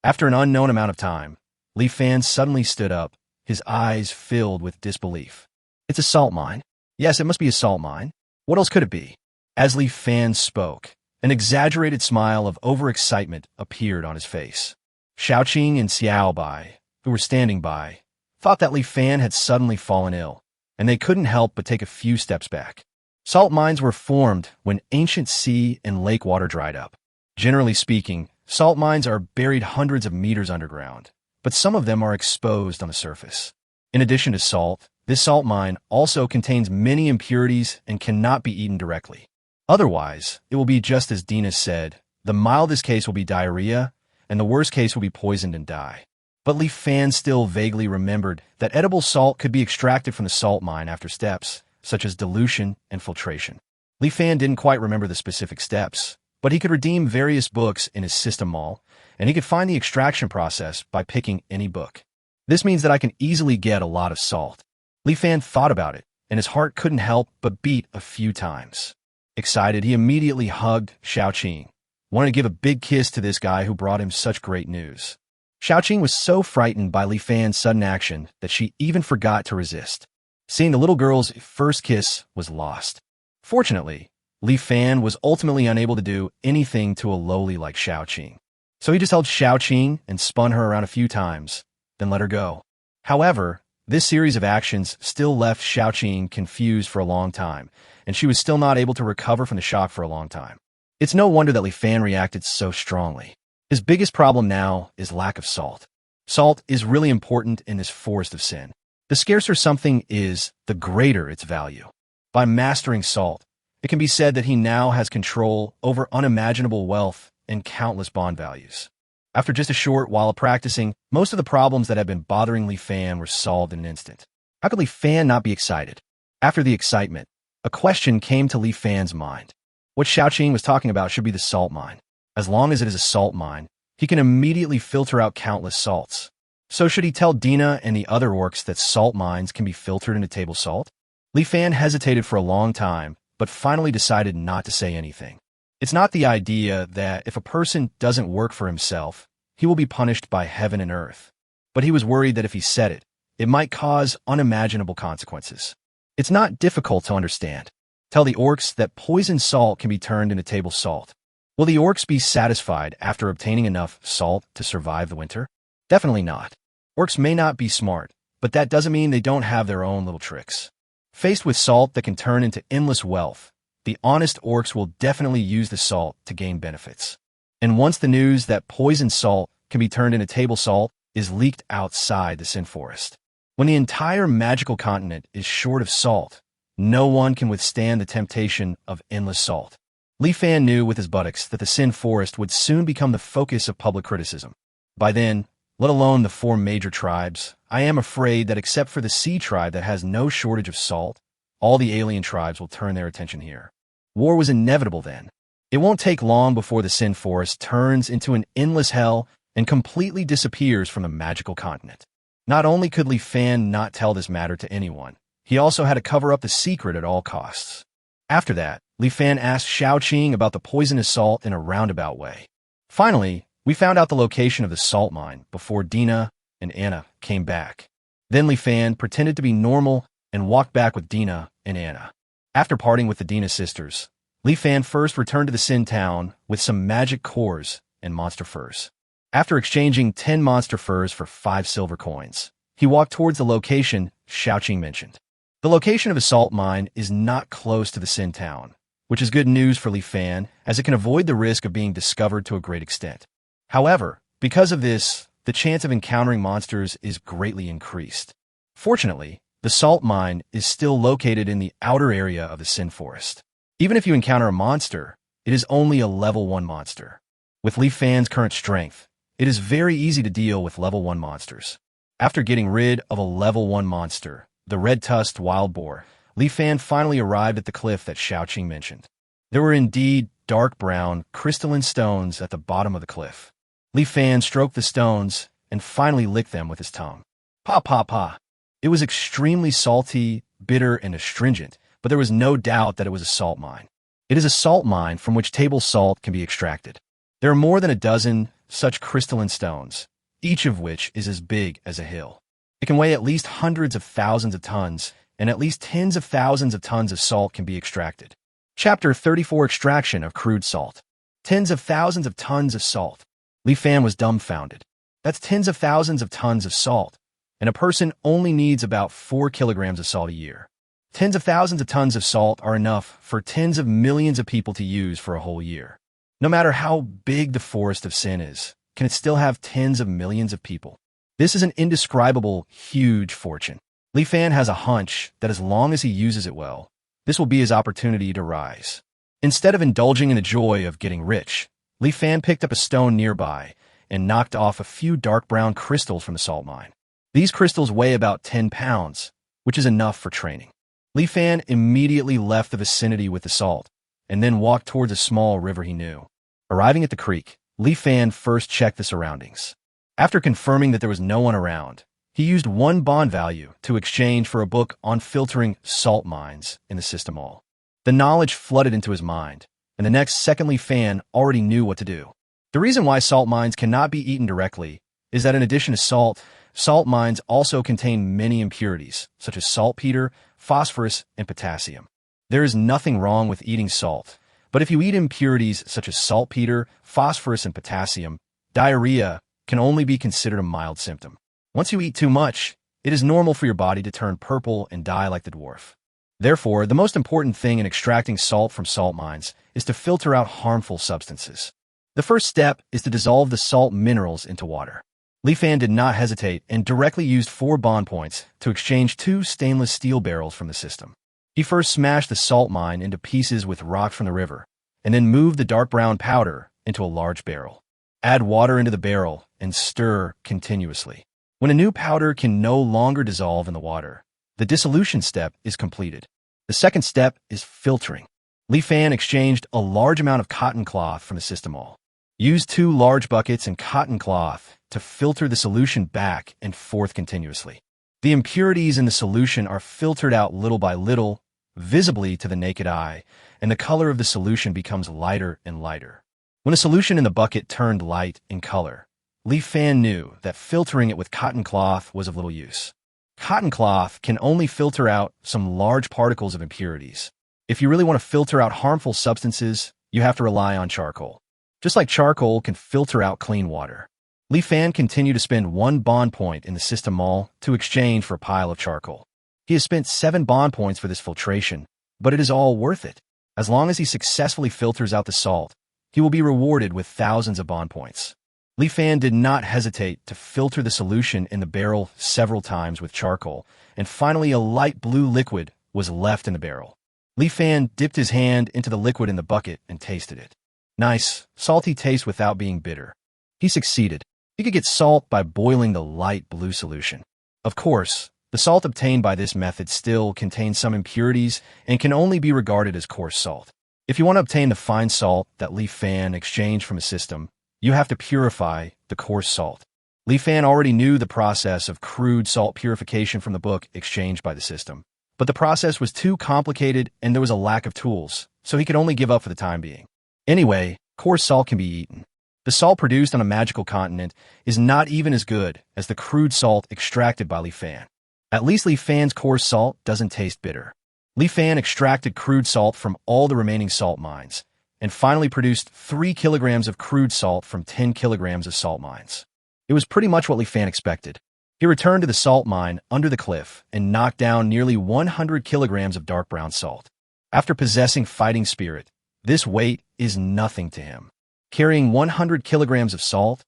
After an unknown amount of time, Li Fan suddenly stood up, his eyes filled with disbelief. It's a salt mine. Yes, it must be a salt mine. What else could it be? As Li Fan spoke, an exaggerated smile of overexcitement appeared on his face. Xiaoqing and Xiaobai, who were standing by, thought that Li Fan had suddenly fallen ill, and they couldn't help but take a few steps back. Salt mines were formed when ancient sea and lake water dried up. Generally speaking, salt mines are buried hundreds of meters underground, but some of them are exposed on the surface. In addition to salt, this salt mine also contains many impurities and cannot be eaten directly. Otherwise, it will be just as Dina said, the mildest case will be diarrhea, and the worst case will be poisoned and die. But Li Fan still vaguely remembered that edible salt could be extracted from the salt mine after steps, such as dilution and filtration. Li Fan didn't quite remember the specific steps, but he could redeem various books in his system mall, and he could find the extraction process by picking any book. This means that I can easily get a lot of salt. Li Fan thought about it, and his heart couldn't help but beat a few times. Excited, he immediately hugged Xiaoqing, wanted to give a big kiss to this guy who brought him such great news. Xiaoqing was so frightened by Li Fan's sudden action that she even forgot to resist. Seeing the little girl's first kiss was lost. Fortunately, Li Fan was ultimately unable to do anything to a lowly like Xiaoqing. So he just held Xiaoqing and spun her around a few times, then let her go. However, this series of actions still left Xiaoqing confused for a long time, and she was still not able to recover from the shock for a long time. It's no wonder that Li Fan reacted so strongly. His biggest problem now is lack of salt. Salt is really important in this forest of sin. The scarcer something is, the greater its value. By mastering salt, it can be said that he now has control over unimaginable wealth and countless bond values. After just a short while of practicing, most of the problems that had been bothering Li Fan were solved in an instant. How could Li Fan not be excited? After the excitement, a question came to Li Fan's mind. What Xiaoqing was talking about should be the salt mine. As long as it is a salt mine, he can immediately filter out countless salts. So should he tell Dina and the other orcs that salt mines can be filtered into table salt? Li Fan hesitated for a long time, but finally decided not to say anything. It's not the idea that if a person doesn't work for himself, he will be punished by heaven and earth. But he was worried that if he said it, it might cause unimaginable consequences. It's not difficult to understand. Tell the orcs that poison salt can be turned into table salt. Will the orcs be satisfied after obtaining enough salt to survive the winter? Definitely not. Orcs may not be smart, but that doesn't mean they don't have their own little tricks. Faced with salt that can turn into endless wealth, the honest orcs will definitely use the salt to gain benefits. And once the news that poisoned salt can be turned into table salt is leaked outside the Sin Forest, when the entire magical continent is short of salt, no one can withstand the temptation of endless salt. Li Fan knew with his buttocks that the Sin Forest would soon become the focus of public criticism. By then, let alone the 4 major tribes, I am afraid that except for the Sea tribe that has no shortage of salt, all the alien tribes will turn their attention here. War was inevitable then. It won't take long before the Sin Forest turns into an endless hell and completely disappears from the magical continent. Not only could Li Fan not tell this matter to anyone, he also had to cover up the secret at all costs. After that, Li Fan asked Shao Qing about the poisonous salt in a roundabout way. Finally, we found out the location of the salt mine before Dina and Anna came back. Then Li Fan pretended to be normal and walked back with Dina and Anna. After parting with the Dina sisters, Li Fan first returned to the Sin town with some magic cores and monster furs. After exchanging 10 monster furs for 5 silver coins, he walked towards the location Shao Qing mentioned. The location of the salt mine is not close to the Sin town, which is good news for Li Fan as it can avoid the risk of being discovered to a great extent. However, because of this, the chance of encountering monsters is greatly increased. Fortunately, the salt mine is still located in the outer area of the Sin Forest. Even if you encounter a monster, it is only a level 1 monster. With Li Fan's current strength, it is very easy to deal with level 1 monsters. After getting rid of a level 1 monster, the red-tusked wild boar, Li Fan finally arrived at the cliff that Shao Qing mentioned. There were indeed dark brown, crystalline stones at the bottom of the cliff. Li Fan stroked the stones and finally licked them with his tongue. Pa pa pa. It was extremely salty, bitter, and astringent, but there was no doubt that it was a salt mine. It is a salt mine from which table salt can be extracted. There are more than a dozen such crystalline stones, each of which is as big as a hill. It can weigh at least hundreds of thousands of tons, and at least tens of thousands of tons of salt can be extracted. Chapter 34: Extraction of Crude Salt. Tens of thousands of tons of salt. Li Fan was dumbfounded. That's tens of thousands of tons of salt, and a person only needs about 4 kilograms of salt a year. Tens of thousands of tons of salt are enough for tens of millions of people to use for a whole year. No matter how big the Forest of Sin is, can it still have tens of millions of people? This is an indescribable, huge fortune. Li Fan has a hunch that as long as he uses it well, this will be his opportunity to rise. Instead of indulging in the joy of getting rich, Li Fan picked up a stone nearby and knocked off a few dark brown crystals from the salt mine. These crystals weigh about 10 pounds, which is enough for training. Li Fan immediately left the vicinity with the salt, and then walked towards a small river he knew. Arriving at the creek, Li Fan first checked the surroundings. After confirming that there was no one around, he used 1 bond value to exchange for a book on filtering salt mines in the system all. The knowledge flooded into his mind, and the next second Li Fan already knew what to do. The reason why salt mines cannot be eaten directly is that in addition to salt, salt mines also contain many impurities, such as saltpeter, phosphorus, and potassium. There is nothing wrong with eating salt, but if you eat impurities such as saltpeter, phosphorus, and potassium, diarrhea can only be considered a mild symptom. Once you eat too much, it is normal for your body to turn purple and die like the dwarf. Therefore, the most important thing in extracting salt from salt mines is to filter out harmful substances. The first step is to dissolve the salt minerals into water. Li Fan did not hesitate and directly used 4 bond points to exchange 2 stainless steel barrels from the system. He first smashed the salt mine into pieces with rock from the river, and then moved the dark brown powder into a large barrel. Add water into the barrel and stir continuously. When a new powder can no longer dissolve in the water, the dissolution step is completed. The second step is filtering. Li Fan exchanged a large amount of cotton cloth from the system all. Use 2 large buckets and cotton cloth to filter the solution back and forth continuously. The impurities in the solution are filtered out little by little, visibly to the naked eye, and the color of the solution becomes lighter and lighter. When the solution in the bucket turned light in color, Li Fan knew that filtering it with cotton cloth was of little use. Cotton cloth can only filter out some large particles of impurities. If you really want to filter out harmful substances, you have to rely on charcoal. just like charcoal can filter out clean water. Li Fan continued to spend 1 bond point in the system mall to exchange for a pile of charcoal. He has spent 7 bond points for this filtration, but it is all worth it. As long as he successfully filters out the salt, he will be rewarded with thousands of bond points. Li Fan did not hesitate to filter the solution in the barrel several times with charcoal, and finally a light blue liquid was left in the barrel. Li Fan dipped his hand into the liquid in the bucket and tasted it. Nice, salty taste without being bitter. He succeeded. He could get salt by boiling the light blue solution. Of course, the salt obtained by this method still contains some impurities and can only be regarded as coarse salt. If you want to obtain the fine salt that Li Fan exchanged from a system, you have to purify the coarse salt. Li Fan already knew the process of crude salt purification from the book exchanged by the system, but the process was too complicated and there was a lack of tools, so he could only give up for the time being. Anyway, coarse salt can be eaten. The salt produced on a magical continent is not even as good as the crude salt extracted by Li Fan. At least Li Fan's coarse salt doesn't taste bitter. Li Fan extracted crude salt from all the remaining salt mines, and finally produced 3 kilograms of crude salt from 10 kilograms of salt mines. It was pretty much what Li Fan expected. He returned to the salt mine under the cliff and knocked down nearly 100 kilograms of dark brown salt. After possessing fighting spirit, this weight is nothing to him. Carrying 100 kilograms of salt,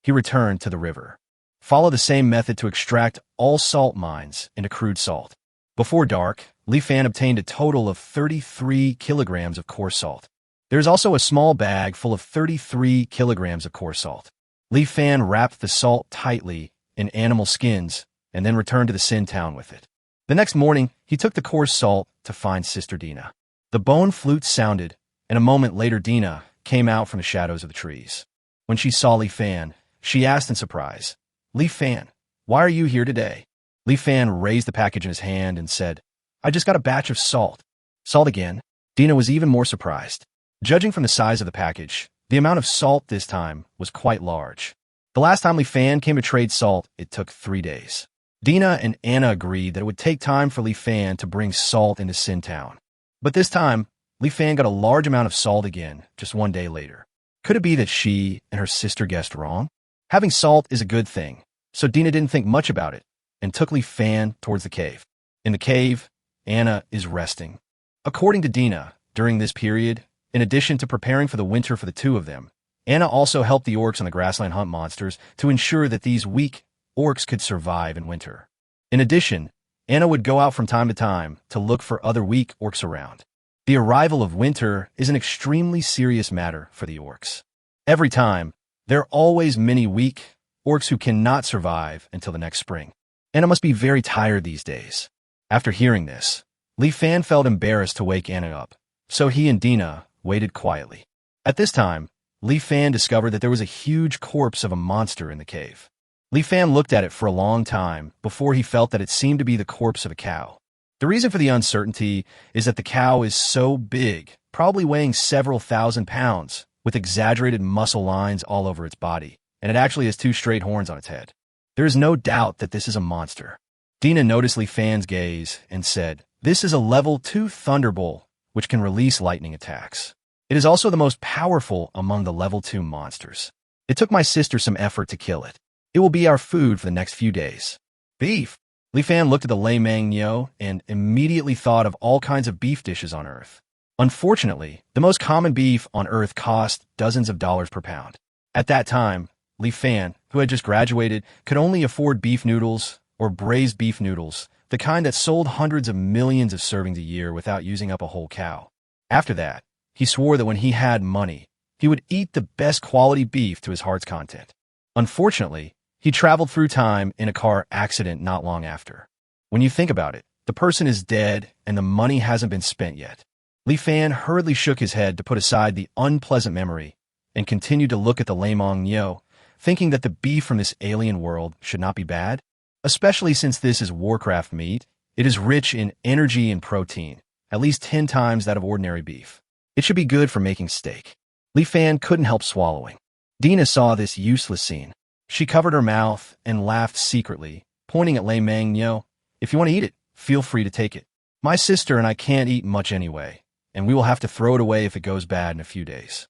he returned to the river. Follow the same method to extract all salt mines into crude salt. Before dark, Li Fan obtained a total of 33 kilograms of coarse salt. There is also a small bag full of 33 kilograms of coarse salt. Li Fan wrapped the salt tightly in animal skins and then returned to the Sin town with it. The next morning, he took the coarse salt to find Sister Dina. The bone flute sounded, and a moment later Dina came out from the shadows of the trees. When she saw Li Fan, she asked in surprise, "Li Fan, why are you here today?" Li Fan raised the package in his hand and said, "I just got a batch of salt." Salt again? Dina was even more surprised. Judging from the size of the package, the amount of salt this time was quite large. The last time Li Fan came to trade salt, it took 3 days. Dina and Anna agreed that it would take time for Li Fan to bring salt into Sin Town. But this time, Li Fan got a large amount of salt again, just 1 day later. Could it be that she and her sister guessed wrong? Having salt is a good thing, so Dina didn't think much about it and took Li Fan towards the cave. In the cave, Anna is resting. According to Dina, during this period, in addition to preparing for the winter for the two of them, Anna also helped the orcs on the grassland hunt monsters to ensure that these weak orcs could survive in winter. In addition, Anna would go out from time to time to look for other weak orcs around. The arrival of winter is an extremely serious matter for the orcs. Every time, there are always many weak orcs who cannot survive until the next spring. Anna must be very tired these days. After hearing this, Li Fan felt embarrassed to wake Anna up, so he and Dina waited quietly. At this time, Li Fan discovered that there was a huge corpse of a monster in the cave. Li Fan looked at it for a long time before he felt that it seemed to be the corpse of a cow. The reason for the uncertainty is that the cow is so big, probably weighing several thousand pounds, with exaggerated muscle lines all over its body, and it actually has 2 straight horns on its head. There is no doubt that this is a monster. Dina noticed Li Fan's gaze and said, "This is a level 2 thunderbolt, which can release lightning attacks. It is also the most powerful among the level 2 monsters. It took my sister some effort to kill it. It will be our food for the next few days." Beef. Li Fan looked at the Lei Mang Nyo and immediately thought of all kinds of beef dishes on Earth. Unfortunately, the most common beef on Earth cost dozens of dollars per pound. At that time, Li Fan, who had just graduated, could only afford beef noodles or braised beef noodles, the kind that sold hundreds of millions of servings a year without using up a whole cow. After that, he swore that when he had money, he would eat the best quality beef to his heart's content. Unfortunately, he traveled through time in a car accident not long after. When you think about it, the person is dead and the money hasn't been spent yet. Li Fan hurriedly shook his head to put aside the unpleasant memory and continued to look at the Lei Mang Nyo, thinking that the beef from this alien world should not be bad. Especially since this is Warcraft meat, it is rich in energy and protein, at least 10 times that of ordinary beef. It should be good for making steak. Li Fan couldn't help swallowing. Dina saw this useless scene. She covered her mouth and laughed secretly, pointing at Lei Mang Nyo. "If you want to eat it, feel free to take it. My sister and I can't eat much anyway, and we will have to throw it away if it goes bad in a few days."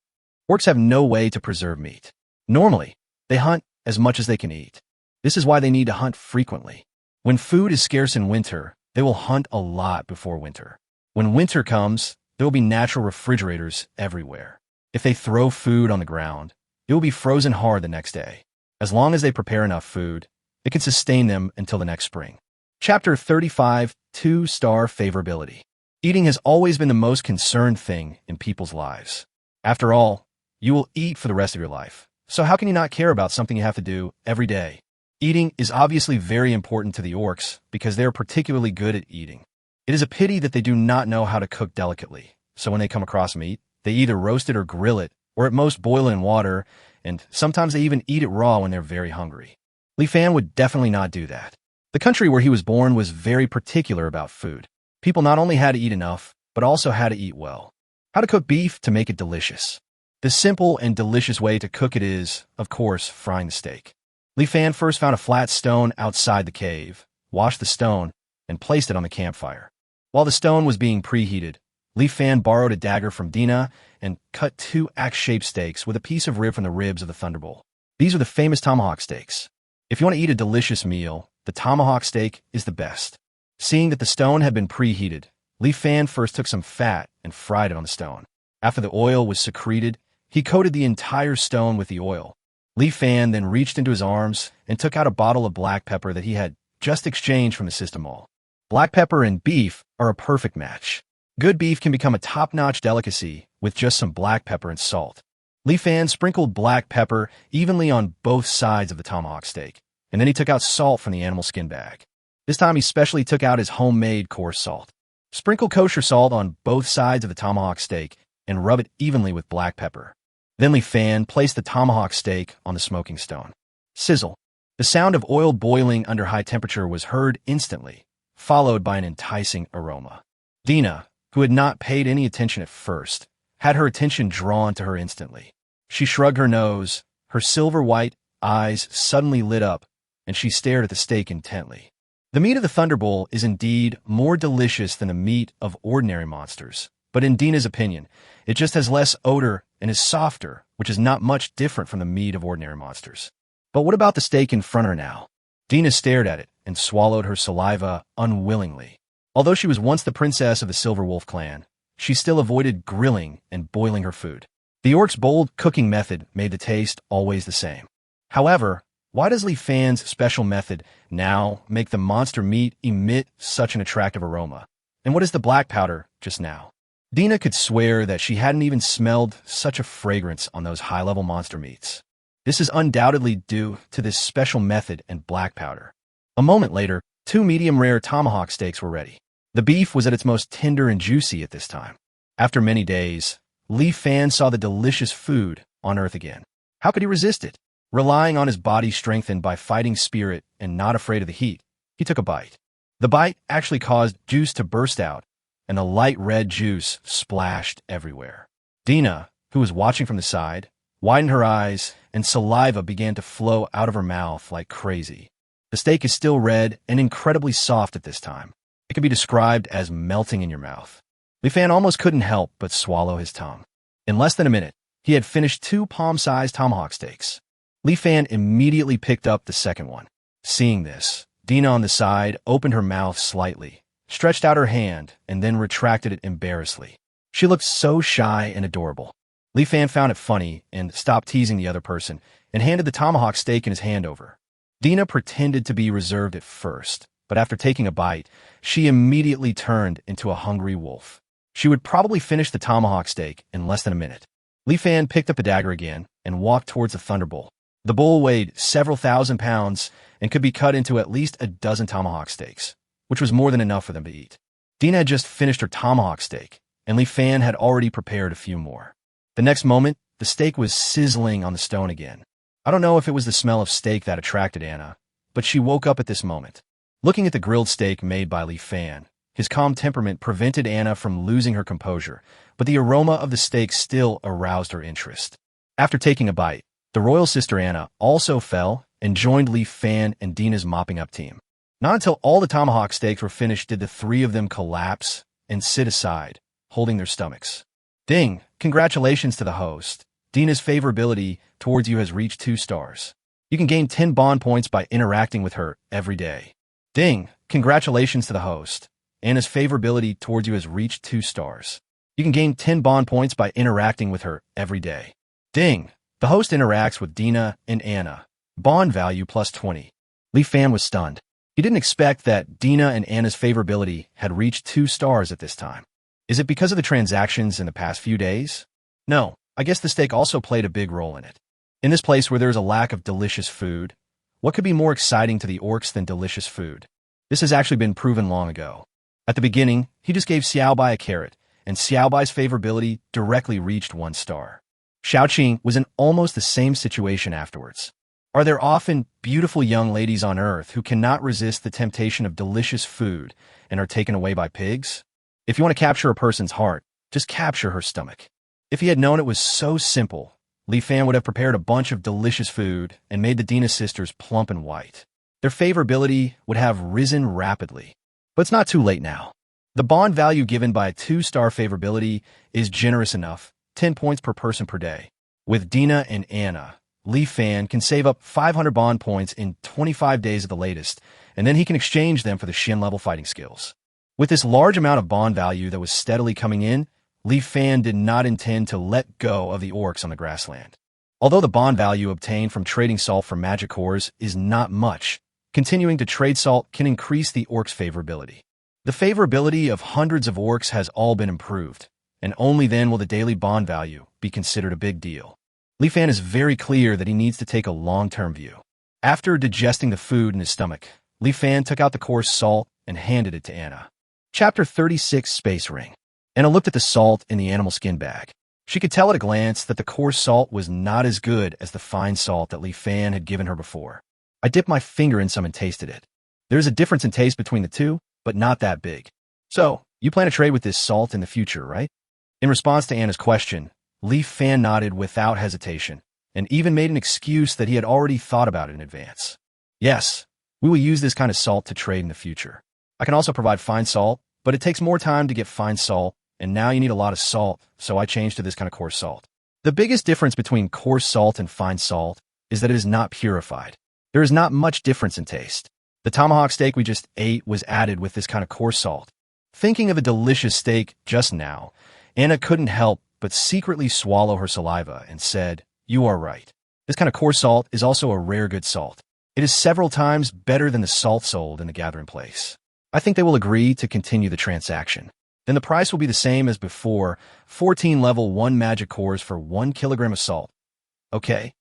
Orcs have no way to preserve meat. Normally, they hunt as much as they can eat. This is why they need to hunt frequently. When food is scarce in winter, they will hunt a lot before winter. When winter comes, there will be natural refrigerators everywhere. If they throw food on the ground, it will be frozen hard the next day. As long as they prepare enough food, it can sustain them until the next spring. Chapter 35, 2-star favorability. Eating has always been the most concerned thing in people's lives. After all, you will eat for the rest of your life. So how can you not care about something you have to do every day? Eating is obviously very important to the orcs because they are particularly good at eating. It is a pity that they do not know how to cook delicately. So when they come across meat, they either roast it or grill it, or at most boil it in water, and sometimes they even eat it raw when they're very hungry. Li Fan would definitely not do that. The country where he was born was very particular about food. People not only had to eat enough, but also had to eat well. How to cook beef to make it delicious. The simple and delicious way to cook it is, of course, frying the steak. Li Fan first found a flat stone outside the cave, washed the stone, and placed it on the campfire. While the stone was being preheated, Li Fan borrowed a dagger from Dina and cut 2 axe-shaped steaks with a piece of rib from the ribs of the thunderbolt. These are the famous tomahawk steaks. If you want to eat a delicious meal, the tomahawk steak is the best. Seeing that the stone had been preheated, Li Fan first took some fat and fried it on the stone. After the oil was secreted, he coated the entire stone with the oil. Li Fan then reached into his arms and took out a bottle of black pepper that he had just exchanged from the system mall. Black pepper and beef are a perfect match. Good beef can become a top-notch delicacy with just some black pepper and salt. Li Fan sprinkled black pepper evenly on both sides of the tomahawk steak, and then he took out salt from the animal skin bag. This time he specially took out his homemade coarse salt. Sprinkle kosher salt on both sides of the tomahawk steak and rub it evenly with black pepper. Then Li Fan placed the tomahawk steak on the smoking stone. Sizzle. The sound of oil boiling under high temperature was heard instantly, followed by an enticing aroma. Dina, who had not paid any attention at first, had her attention drawn to her instantly. She shrugged her nose, her silver-white eyes suddenly lit up, and she stared at the steak intently. The meat of the thunderbolt is indeed more delicious than the meat of ordinary monsters, but in Dina's opinion, it just has less odor and is softer, which is not much different from the meat of ordinary monsters. But what about the steak in front of her now? Dina stared at it and swallowed her saliva unwillingly. Although she was once the princess of the Silver Wolf clan, she still avoided grilling and boiling her food. The orc's bold cooking method made the taste always the same. However, why does Li Fan's special method now make the monster meat emit such an attractive aroma? And what is the black powder just now? Dina could swear that she hadn't even smelled such a fragrance on those high-level monster meats. This is undoubtedly due to this special method and black powder. A moment later, 2 medium-rare tomahawk steaks were ready. The beef was at its most tender and juicy at this time. After many days, Li Fan saw the delicious food on Earth again. How could he resist it? Relying on his body strengthened by fighting spirit and not afraid of the heat, he took a bite. The bite actually caused juice to burst out, and the light red juice splashed everywhere. Dina, who was watching from the side, widened her eyes, and saliva began to flow out of her mouth like crazy. The steak is still red and incredibly soft at this time. It can be described as melting in your mouth. Li Fan almost couldn't help but swallow his tongue. In less than a minute, he had finished 2 palm-sized tomahawk steaks. Li Fan immediately picked up the second one. Seeing this, Dina on the side opened her mouth slightly, stretched out her hand, and then retracted it embarrassedly. She looked so shy and adorable. Li Fan found it funny and stopped teasing the other person and handed the tomahawk steak in his hand over. Dina pretended to be reserved at first, but after taking a bite, she immediately turned into a hungry wolf. She would probably finish the tomahawk steak in less than a minute. Li Fan picked up a dagger again and walked towards the thunderbolt. The bull weighed several thousand pounds and could be cut into at least a dozen tomahawk steaks, which was more than enough for them to eat. Dina had just finished her tomahawk steak, and Li Fan had already prepared a few more. The next moment, the steak was sizzling on the stone again. I don't know if it was the smell of steak that attracted Anna, but she woke up at this moment. Looking at the grilled steak made by Li Fan, his calm temperament prevented Anna from losing her composure, but the aroma of the steak still aroused her interest. After taking a bite, the royal sister Anna also fell and joined Li Fan and Dina's mopping up team. Not until all the tomahawk steaks were finished did the 3 of them collapse and sit aside, holding their stomachs. Ding! Congratulations to the host. Dina's favorability towards you has reached 2 stars. You can gain 10 bond points by interacting with her every day. Ding! Congratulations to the host. Anna's favorability towards you has reached 2 stars. You can gain 10 bond points by interacting with her every day. Ding! The host interacts with Dina and Anna. Bond value plus 20. Li Fan was stunned. He didn't expect that Dina and Anna's favorability had reached 2 stars at this time. Is it because of the transactions in the past few days? No, I guess the steak also played a big role in it. In this place where there is a lack of delicious food, what could be more exciting to the orcs than delicious food? This has actually been proven long ago. At the beginning, he just gave Xiaobai a carrot, and Xiaobai's favorability directly reached 1 star. Xiaoqing was in almost the same situation afterwards. Are there often beautiful young ladies on Earth who cannot resist the temptation of delicious food and are taken away by pigs? If you want to capture a person's heart, just capture her stomach. If he had known it was so simple, Li Fan would have prepared a bunch of delicious food and made the Dina sisters plump and white. Their favorability would have risen rapidly. But it's not too late now. The bond value given by a 2-star favorability is generous enough, 10 points per person per day. With Dina and Anna, Li Fan can save up 500 bond points in 25 days at the latest, and then he can exchange them for the Shin-level fighting skills. With this large amount of bond value that was steadily coming in, Li Fan did not intend to let go of the orcs on the grassland. Although the bond value obtained from trading salt for magic cores is not much, continuing to trade salt can increase the orcs' favorability. The favorability of hundreds of orcs has all been improved, and only then will the daily bond value be considered a big deal. Li Fan is very clear that he needs to take a long-term view. After digesting the food in his stomach, Li Fan took out the coarse salt and handed it to Anna. Chapter 36 Space Ring. Anna looked at the salt in the animal skin bag. She could tell at a glance that the coarse salt was not as good as the fine salt that Li Fan had given her before. I dipped my finger in some and tasted it. There's a difference in taste between the two, but not that big. So, you plan to trade with this salt in the future, right? In response to Anna's question, Li Fan nodded without hesitation, and even made an excuse that he had already thought about it in advance. Yes, we will use this kind of salt to trade in the future. I can also provide fine salt, but it takes more time to get fine salt, and now you need a lot of salt, so I changed to this kind of coarse salt. The biggest difference between coarse salt and fine salt is that it is not purified. There is not much difference in taste. The tomahawk steak we just ate was added with this kind of coarse salt. Thinking of a delicious steak just now, Anna couldn't help but secretly swallow her saliva and said, "You are right. This kind of coarse salt is also a rare good salt. It is several times better than the salt sold in the gathering place." I think they will agree to continue the transaction. Then the price will be the same as before, 14 level 1 magic cores for 1 kilogram of salt. Okay.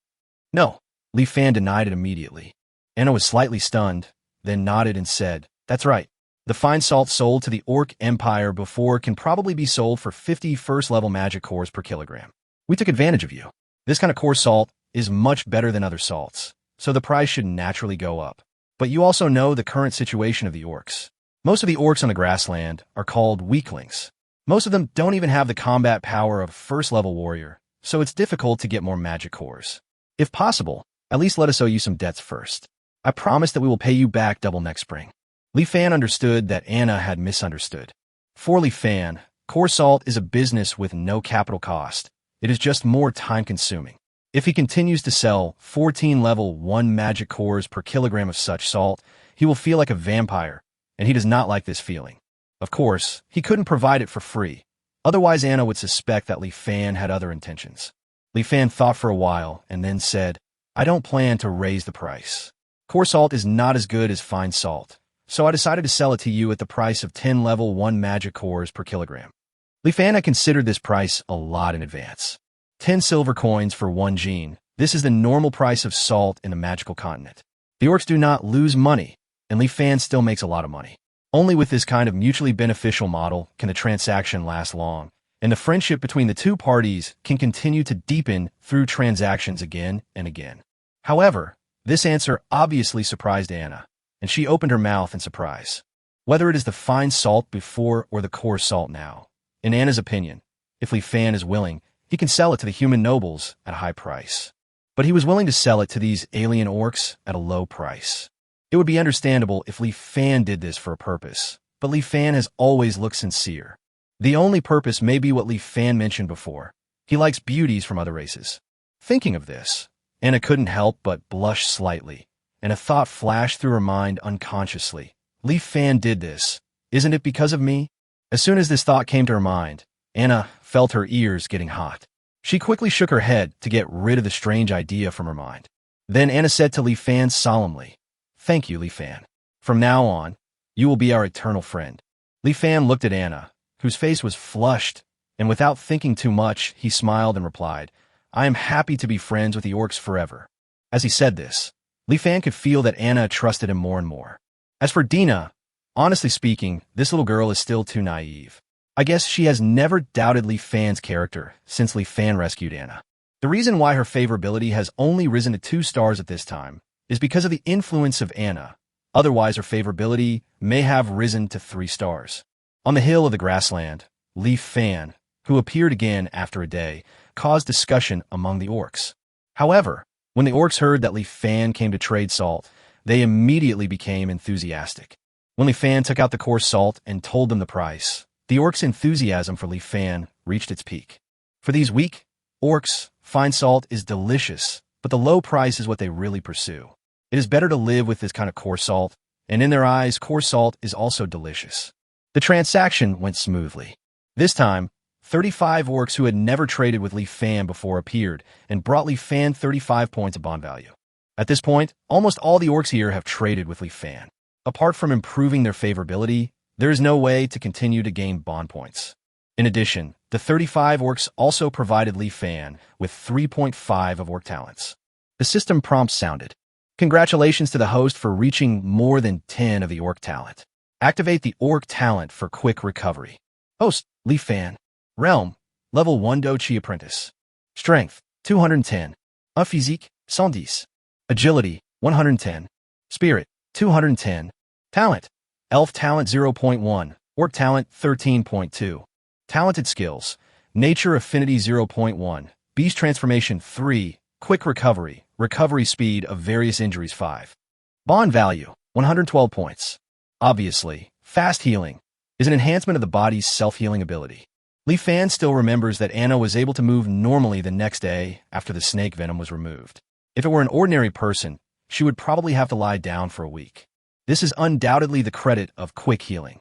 No, Li Fan denied it immediately. Anna was slightly stunned, then nodded and said, "That's right. The fine salt sold to the Orc Empire before can probably be sold for 50 first-level magic cores per kilogram. We took advantage of you. This kind of coarse salt is much better than other salts, so the price should naturally go up. But you also know the current situation of the orcs. Most of the orcs on the grassland are called weaklings. Most of them don't even have the combat power of a first-level warrior, so it's difficult to get more magic cores. If possible, at least let us owe you some debts first. I promise that we will pay you back double next spring." Li Fan understood that Anna had misunderstood. For Li Fan, coarse salt is a business with no capital cost. It is just more time-consuming. If he continues to sell 14 level 1 magic cores per kilogram of such salt, he will feel like a vampire, and he does not like this feeling. Of course, he couldn't provide it for free. Otherwise, Anna would suspect that Li Fan had other intentions. Li Fan thought for a while and then said, "I don't plan to raise the price. Coarse salt is not as good as fine salt, so I decided to sell it to you at the price of 10 level 1 magic cores per kilogram." Li Fan had considered this price a lot in advance. 10 silver coins for 1 gene. This is the normal price of salt in the magical continent. The orcs do not lose money, and Li Fan still makes a lot of money. Only with this kind of mutually beneficial model can the transaction last long, and the friendship between the two parties can continue to deepen through transactions again and again. However, this answer obviously surprised Anna, and she opened her mouth in surprise. Whether it is the fine salt before or the coarse salt now, in Anna's opinion, if Li Fan is willing, he can sell it to the human nobles at a high price. But he was willing to sell it to these alien orcs at a low price. It would be understandable if Li Fan did this for a purpose, but Li Fan has always looked sincere. The only purpose may be what Li Fan mentioned before. He likes beauties from other races. Thinking of this, Anna couldn't help but blush slightly, and a thought flashed through her mind unconsciously. Leaf Fan did this. Isn't it because of me? As soon as this thought came to her mind, Anna felt her ears getting hot. She quickly shook her head to get rid of the strange idea from her mind. Then Anna said to Leaf Fan solemnly, "Thank you, Leaf Fan. From now on, you will be our eternal friend." Leaf Fan looked at Anna, whose face was flushed, and without thinking too much, he smiled and replied, "I am happy to be friends with the orcs forever." As he said this, Leaf Fan could feel that Anna trusted him more and more. As for Dina, honestly speaking, this little girl is still too naive. I guess she has never doubted Leaf Fan's character since Leaf Fan rescued Anna. The reason why her favorability has only risen to 2 stars at this time is because of the influence of Anna. Otherwise, her favorability may have risen to 3 stars. On the hill of the grassland, Leaf Fan, who appeared again after a day, caused discussion among the orcs. However, when the orcs heard that Leaf Fan came to trade salt, they immediately became enthusiastic. When Leaf Fan took out the coarse salt and told them the price, the orcs' enthusiasm for Leaf Fan reached its peak. For these weak orcs, fine salt is delicious, but the low price is what they really pursue. It is better to live with this kind of coarse salt, and in their eyes, coarse salt is also delicious. The transaction went smoothly. This time, 35 orcs who had never traded with Leaf Fan before appeared and brought Leaf Fan 35 points of bond value. At this point, almost all the orcs here have traded with Leaf Fan. Apart from improving their favorability, there is no way to continue to gain bond points. In addition, the 35 orcs also provided Leaf Fan with 3.5 of orc talents. The system prompt sounded. Congratulations to the host for reaching more than 10 of the orc talent. Activate the orc talent for quick recovery. Host, Leaf Fan. Realm, level 1 Dochi Apprentice. Strength, 210. Physique, 110. Agility, 110. Spirit, 210. Talent, Elf Talent 0.1. Orc Talent 13.2. Talented Skills, Nature Affinity 0.1. Beast Transformation 3. Quick Recovery, Recovery Speed of Various Injuries 5. Bond Value, 112 points. Obviously, Fast Healing is an enhancement of the body's self-healing ability. Leaf Fan still remembers that Anna was able to move normally the next day after the snake venom was removed. If it were an ordinary person, she would probably have to lie down for a week. This is undoubtedly the credit of Quick Healing.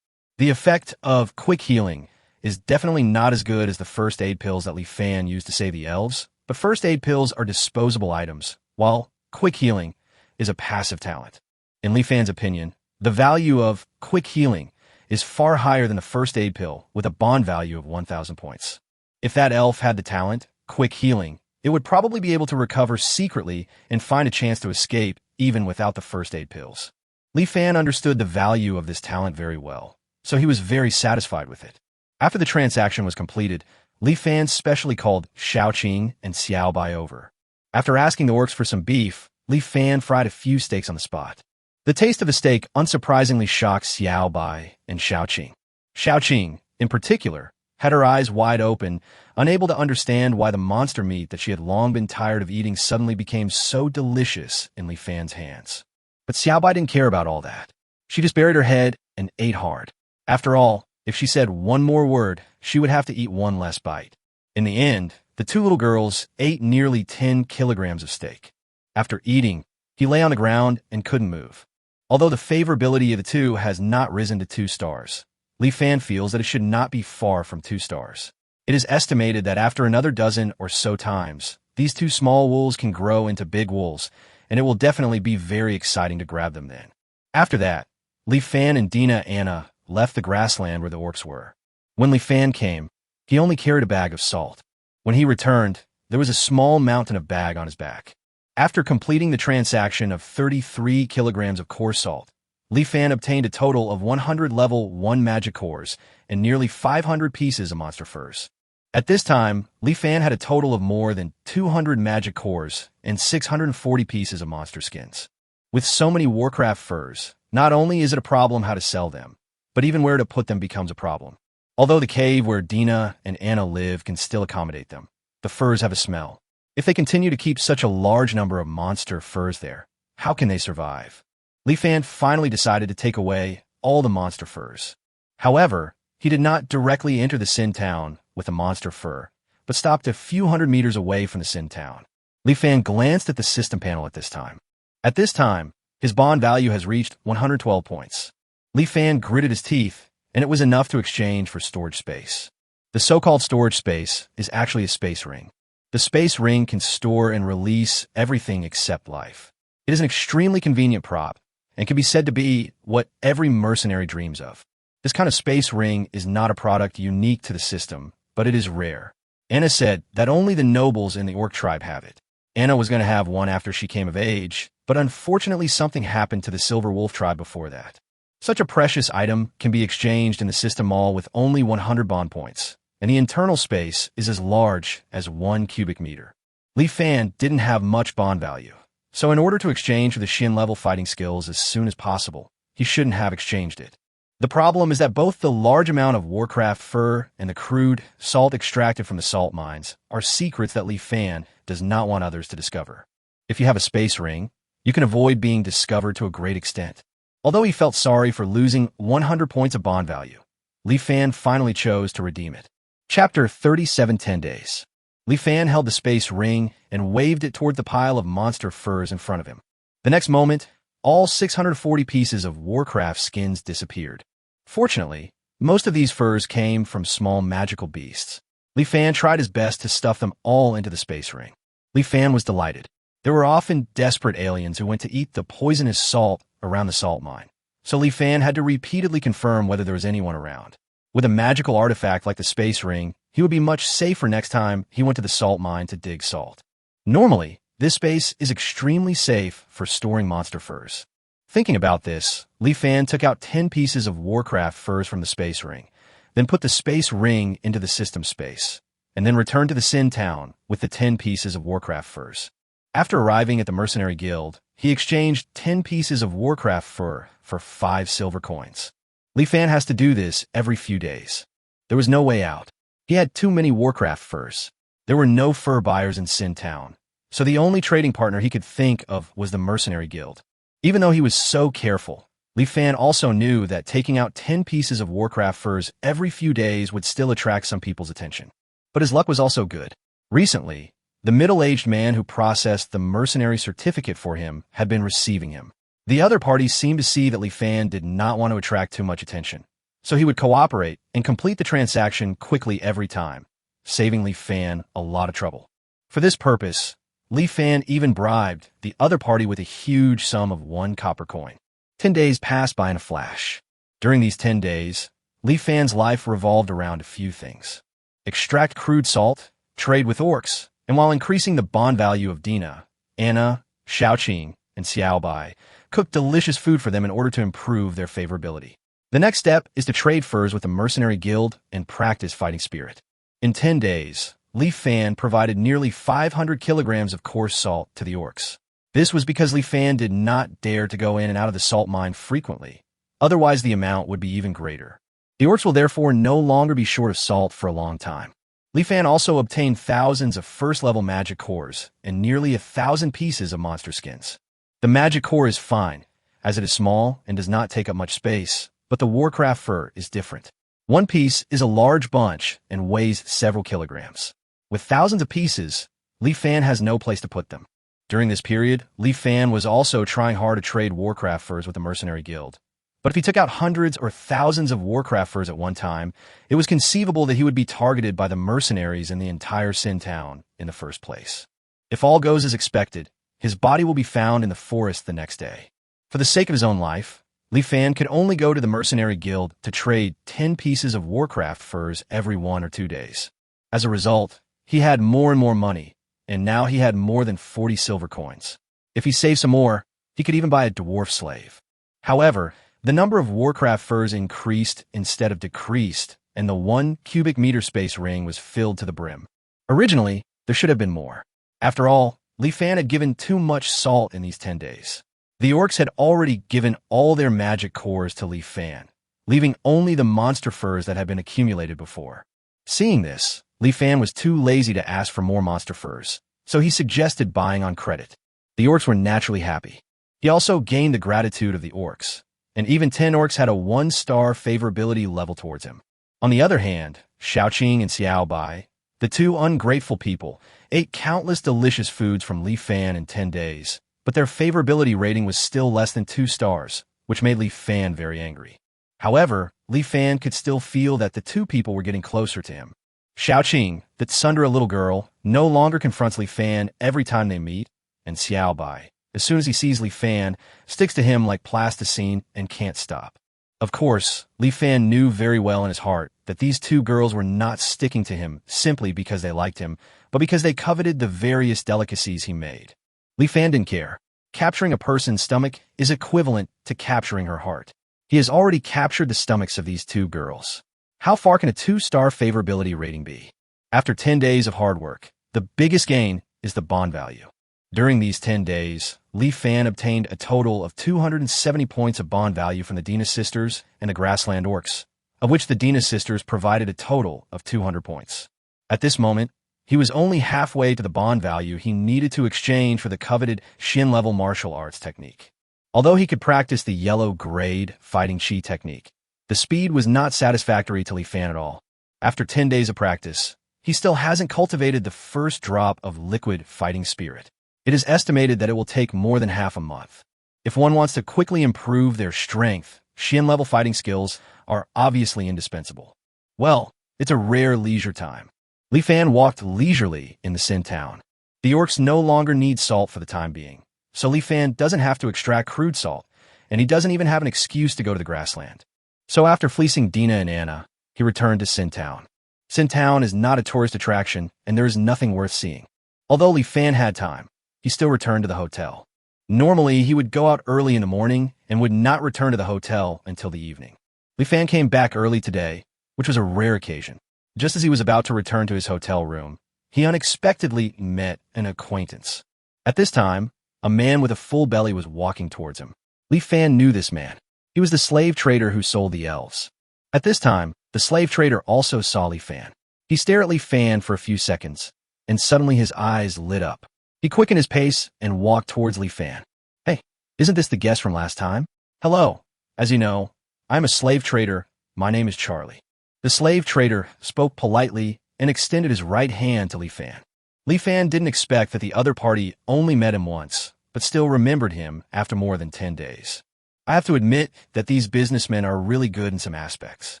The effect of Quick Healing is definitely not as good as the first aid pills that Leaf Fan used to save the elves, but first aid pills are disposable items, while Quick Healing is a passive talent. In Leaf Fan's opinion, the value of Quick Healing is far higher than the first aid pill with a bond value of 1,000 points. If that elf had the talent, Quick Healing, it would probably be able to recover secretly and find a chance to escape even without the first aid pills. Leaf Fan understood the value of this talent very well, so he was very satisfied with it. After the transaction was completed, Leaf Fan specially called Xiaoqing and Xiaobai over. After asking the orcs for some beef, Leaf Fan fried a few steaks on the spot. The taste of the steak unsurprisingly shocked Xiaobai and Xiaoqing. Xiaoqing, in particular, had her eyes wide open, unable to understand why the monster meat that she had long been tired of eating suddenly became so delicious in Leaf Fan's hands. But Xiaobai didn't care about all that. She just buried her head and ate hard. After all, if she said one more word, she would have to eat one less bite. In the end, the 2 little girls ate nearly 10 kilograms of steak. After eating, he lay on the ground and couldn't move. Although the favorability of the 2 has not risen to 2 stars, Leaf Fan feels that it should not be far from 2 stars. It is estimated that after another dozen or so times, these 2 small wolves can grow into big wolves, and it will definitely be very exciting to grab them then. After that, Leaf Fan and Dina Anna left the grassland where the orcs were. When Leaf Fan came, he only carried a bag of salt. When he returned, there was a small mountain of bag on his back. After completing the transaction of 33 kilograms of coarse salt, Leaf Fan obtained a total of 100 level 1 magic cores and nearly 500 pieces of monster furs. At this time, Leaf Fan had a total of more than 200 magic cores and 640 pieces of monster skins. With so many Warcraft furs, not only is it a problem how to sell them, but even where to put them becomes a problem. Although the cave where Dina and Anna live can still accommodate them, the furs have a smell. If they continue to keep such a large number of monster furs there, how can they survive? Leaf Fan finally decided to take away all the monster furs. However, he did not directly enter the Sin Town with a monster fur, but stopped a few hundred meters away from the Sin town. Li Fan glanced at the system panel at this time. At this time, his bond value has reached 112 points. Li Fan gritted his teeth, and it was enough to exchange for storage space. The so-called storage space is actually a space ring. The space ring can store and release everything except life. It is an extremely convenient prop, and can be said to be what every mercenary dreams of. This kind of space ring is not a product unique to the system, but it is rare. Anna said that only the nobles in the orc tribe have it. Anna was going to have one after she came of age, but unfortunately something happened to the Silver Wolf tribe before that. Such a precious item can be exchanged in the system mall with only 100 bond points, and the internal space is as large as 1 cubic meter. Li Fan didn't have much bond value, so in order to exchange for the Shin-level fighting skills as soon as possible, he shouldn't have exchanged it. The problem is that both the large amount of Warcraft fur and the crude salt extracted from the salt mines are secrets that Li Fan does not want others to discover. If you have a space ring, you can avoid being discovered to a great extent. Although he felt sorry for losing 100 points of bond value, Li Fan finally chose to redeem it. Chapter 37 10 Days. Li Fan held the space ring and waved it toward the pile of monster furs in front of him. The next moment, all 640 pieces of Warcraft skins disappeared. Fortunately, most of these furs came from small magical beasts. Li Fan tried his best to stuff them all into the space ring. Li Fan was delighted. There were often desperate aliens who went to eat the poisonous salt around the salt mine, so Li Fan had to repeatedly confirm whether there was anyone around. With a magical artifact like the space ring, he would be much safer next time he went to the salt mine to dig salt. Normally, this space is extremely safe for storing monster furs. Thinking about this, Li Fan took out 10 pieces of Warcraft furs from the space ring, then put the space ring into the system space, and then returned to the Sin town with the 10 pieces of Warcraft furs. After arriving at the Mercenary Guild, he exchanged 10 pieces of Warcraft fur for 5 silver coins. Li Fan has to do this every few days. There was no way out. He had too many Warcraft furs. There were no fur buyers in Sin town, so the only trading partner he could think of was the Mercenary Guild. Even though he was so careful, Li Fan also knew that taking out 10 pieces of Warcraft furs every few days would still attract some people's attention. But his luck was also good. Recently, the middle-aged man who processed the mercenary certificate for him had been receiving him. The other parties seemed to see that Li Fan did not want to attract too much attention, so he would cooperate and complete the transaction quickly every time, saving Li Fan a lot of trouble. For this purpose, Li Fan even bribed the other party with a huge sum of 1 copper coin. 10 days passed by in a flash. During these 10 days, Li Fan's life revolved around a few things. Extract crude salt, trade with orcs, and while increasing the bond value of Dina, Anna, Xiaoqing, and Xiaobai, cook delicious food for them in order to improve their favorability. The next step is to trade furs with the Mercenary Guild and practice fighting spirit. In 10 days, Li Fan provided nearly 500 kilograms of coarse salt to the orcs. This was because Li Fan did not dare to go in and out of the salt mine frequently. Otherwise, the amount would be even greater. The orcs will therefore no longer be short of salt for a long time. Li Fan also obtained thousands of first-level magic cores and nearly 1,000 pieces of monster skins. The magic core is fine, as it is small and does not take up much space, but the Warcraft fur is different. One piece is a large bunch and weighs several kilograms. With thousands of pieces, Li Fan has no place to put them. During this period, Li Fan was also trying hard to trade Warcraft furs with the Mercenary Guild. But if he took out hundreds or thousands of Warcraft furs at one time, it was conceivable that he would be targeted by the mercenaries in the entire Sin town in the first place. If all goes as expected, his body will be found in the forest the next day. For the sake of his own life, Li Fan could only go to the Mercenary Guild to trade 10 pieces of Warcraft furs every 1 or 2 days. As a result, he had more and more money, and now he had more than 40 silver coins. If he saved some more, he could even buy a dwarf slave. However, the number of Warcraft furs increased instead of decreased, and the 1 cubic meter space ring was filled to the brim. Originally, there should have been more. After all, Li Fan had given too much salt in these 10 days. The orcs had already given all their magic cores to Li Fan, leaving only the monster furs that had been accumulated before. Seeing this, Li Fan was too lazy to ask for more monster furs, so he suggested buying on credit. The orcs were naturally happy. He also gained the gratitude of the orcs, and even 10 orcs had a 1-star favorability level towards him. On the other hand, Xiaoqing and Xiaobai, The two ungrateful people ate countless delicious foods from Li Fan in 10 days, but their favorability rating was still less than 2 stars, which made Li Fan very angry. However, Li Fan could still feel that the two people were getting closer to him. Xiaoqing, the Tsundere little girl, no longer confronts Li Fan every time they meet, and Xiao Bai, as soon as he sees Li Fan, sticks to him like plasticine and can't stop. Of course, Li Fan knew very well in his heart that these two girls were not sticking to him simply because they liked him, but because they coveted the various delicacies he made. Li Fan didn't care. Capturing a person's stomach is equivalent to capturing her heart. He has already captured the stomachs of these two girls. How far can a 2-star favorability rating be? After 10 days of hard work, the biggest gain is the bond value. During these 10 days, Li Fan obtained a total of 270 points of bond value from the Dina sisters and the grassland orcs, of which the Dina sisters provided a total of 200 points. At this moment, he was only halfway to the bond value he needed to exchange for the coveted Xin-level martial arts technique. Although he could practice the yellow grade fighting Qi technique, the speed was not satisfactory to Li Fan at all. After 10 days of practice, he still hasn't cultivated the first drop of liquid fighting spirit. It is estimated that it will take more than half a month. If one wants to quickly improve their strength, Xin-level fighting skills are obviously indispensable. Well, it's a rare leisure time. Li Fan walked leisurely in the Xin town. The orcs no longer need salt for the time being, so Li Fan doesn't have to extract crude salt, and he doesn't even have an excuse to go to the grassland. So after fleecing Dina and Anna, he returned to Xin town. Xin town is not a tourist attraction, and there is nothing worth seeing. Although Li Fan had time, he still returned to the hotel. Normally, he would go out early in the morning and would not return to the hotel until the evening. Li Fan came back early today, which was a rare occasion. Just as he was about to return to his hotel room, he unexpectedly met an acquaintance. At this time, a man with a full belly was walking towards him. Li Fan knew this man. He was the slave trader who sold the elves. At this time, the slave trader also saw Li Fan. He stared at Li Fan for a few seconds, and suddenly his eyes lit up. He quickened his pace and walked towards Li Fan. Hey, isn't this the guest from last time? Hello. As you know, I'm a slave trader. My name is Charlie. The slave trader spoke politely and extended his right hand to Li Fan. Li Fan didn't expect that the other party only met him once, but still remembered him after more than 10 days. I have to admit that these businessmen are really good in some aspects.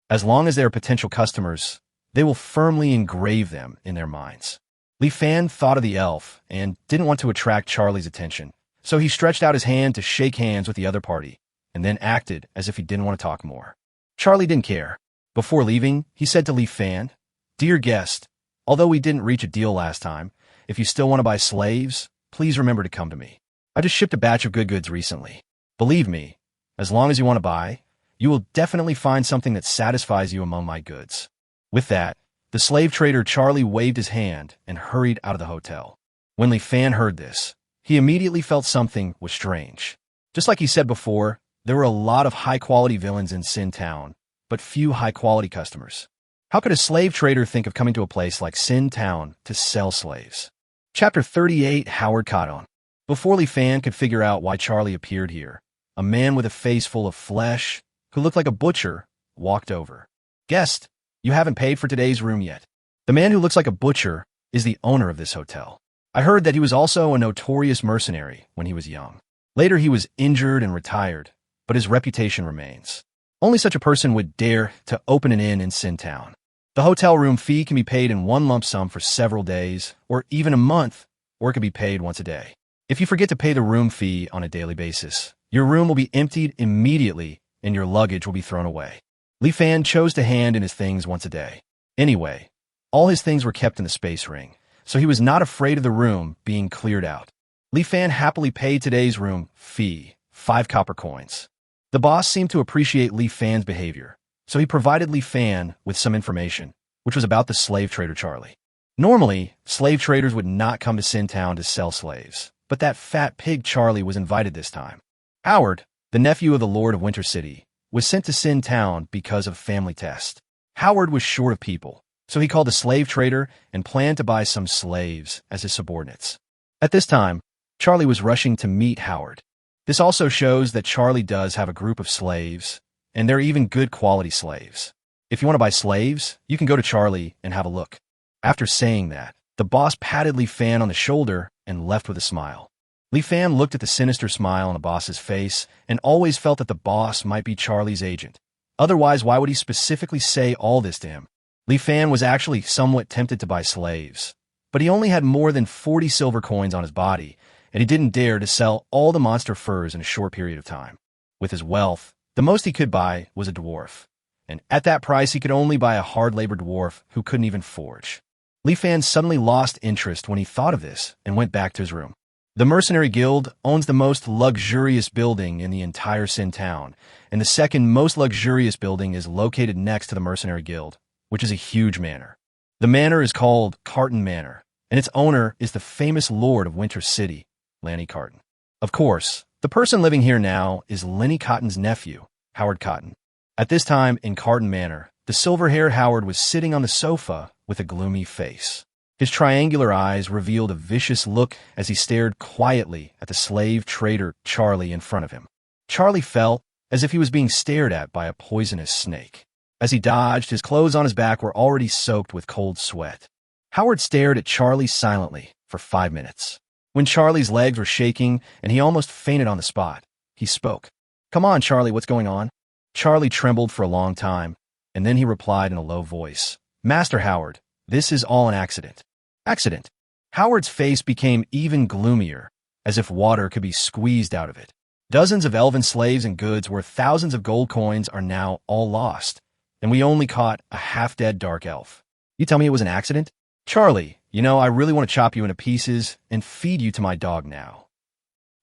As long as they are potential customers, they will firmly engrave them in their minds. Li Fan thought of the elf and didn't want to attract Charlie's attention, so he stretched out his hand to shake hands with the other party, and then acted as if he didn't want to talk more. Charlie didn't care. Before leaving, he said to Li Fan, "Dear guest, although we didn't reach a deal last time, if you still want to buy slaves, please remember to come to me. I just shipped a batch of good goods recently. Believe me, as long as you want to buy, you will definitely find something that satisfies you among my goods." With that, the slave trader Charlie waved his hand and hurried out of the hotel. When Li Fan heard this, he immediately felt something was strange. Just like he said before, there were a lot of high-quality villains in Xin Town, but few high-quality customers. How could a slave trader think of coming to a place like Xin Town to sell slaves? Chapter 38, Howard caught on. Before Li Fan could figure out why Charlie appeared here, a man with a face full of flesh, who looked like a butcher, walked over. "Guest, you haven't paid for today's room yet." The man who looks like a butcher is the owner of this hotel. I heard that he was also a notorious mercenary when he was young. Later he was injured and retired, but his reputation remains. Only such a person would dare to open an inn in Xin Town. The hotel room fee can be paid in one lump sum for several days, or even a month, or it can be paid once a day. If you forget to pay the room fee on a daily basis, your room will be emptied immediately and your luggage will be thrown away. Li Fan chose to hand in his things once a day. Anyway, all his things were kept in the space ring, so he was not afraid of the room being cleared out. Li Fan happily paid today's room fee, 5 copper coins. The boss seemed to appreciate Li Fan's behavior, so he provided Li Fan with some information, which was about the slave trader Charlie. Normally, slave traders would not come to Xin Town to sell slaves, but that fat pig Charlie was invited this time. Howard, the nephew of the Lord of Winter City, was sent to Xin Town because of family test. Howard was short of people, so he called the slave trader and planned to buy some slaves as his subordinates. At this time, Charlie was rushing to meet Howard. This also shows that Charlie does have a group of slaves, and they're even good quality slaves. If you want to buy slaves, you can go to Charlie and have a look. After saying that, the boss patted Li Fan on the shoulder and left with a smile. Li Fan looked at the sinister smile on the boss's face and always felt that the boss might be Charlie's agent. Otherwise, why would he specifically say all this to him? Li Fan was actually somewhat tempted to buy slaves, but he only had more than 40 silver coins on his body, and he didn't dare to sell all the monster furs in a short period of time. With his wealth, the most he could buy was a dwarf, and at that price he could only buy a hard-labor dwarf who couldn't even forge. Li Fan suddenly lost interest when he thought of this and went back to his room. The Mercenary Guild owns the most luxurious building in the entire Sin town, and the second most luxurious building is located next to the Mercenary Guild, which is a huge manor. The manor is called Carton Manor, and its owner is the famous Lord of Winter City, Lanny Carton. Of course, the person living here now is Lenny Cotton's nephew, Howard Cotton. At this time in Carton Manor, the silver-haired Howard was sitting on the sofa with a gloomy face. His triangular eyes revealed a vicious look as he stared quietly at the slave trader Charlie in front of him. Charlie felt as if he was being stared at by a poisonous snake. As he dodged, his clothes on his back were already soaked with cold sweat. Howard stared at Charlie silently for 5 minutes. When Charlie's legs were shaking and he almost fainted on the spot, he spoke. "Come on, Charlie, what's going on?" Charlie trembled for a long time, and then he replied in a low voice, "Master Howard, this is all an accident." Accident? Howard's face became even gloomier, as if water could be squeezed out of it. Dozens of elven slaves and goods worth thousands of gold coins are now all lost, and we only caught a half-dead dark elf. You tell me it was an accident? Charlie, I really want to chop you into pieces and feed you to my dog now.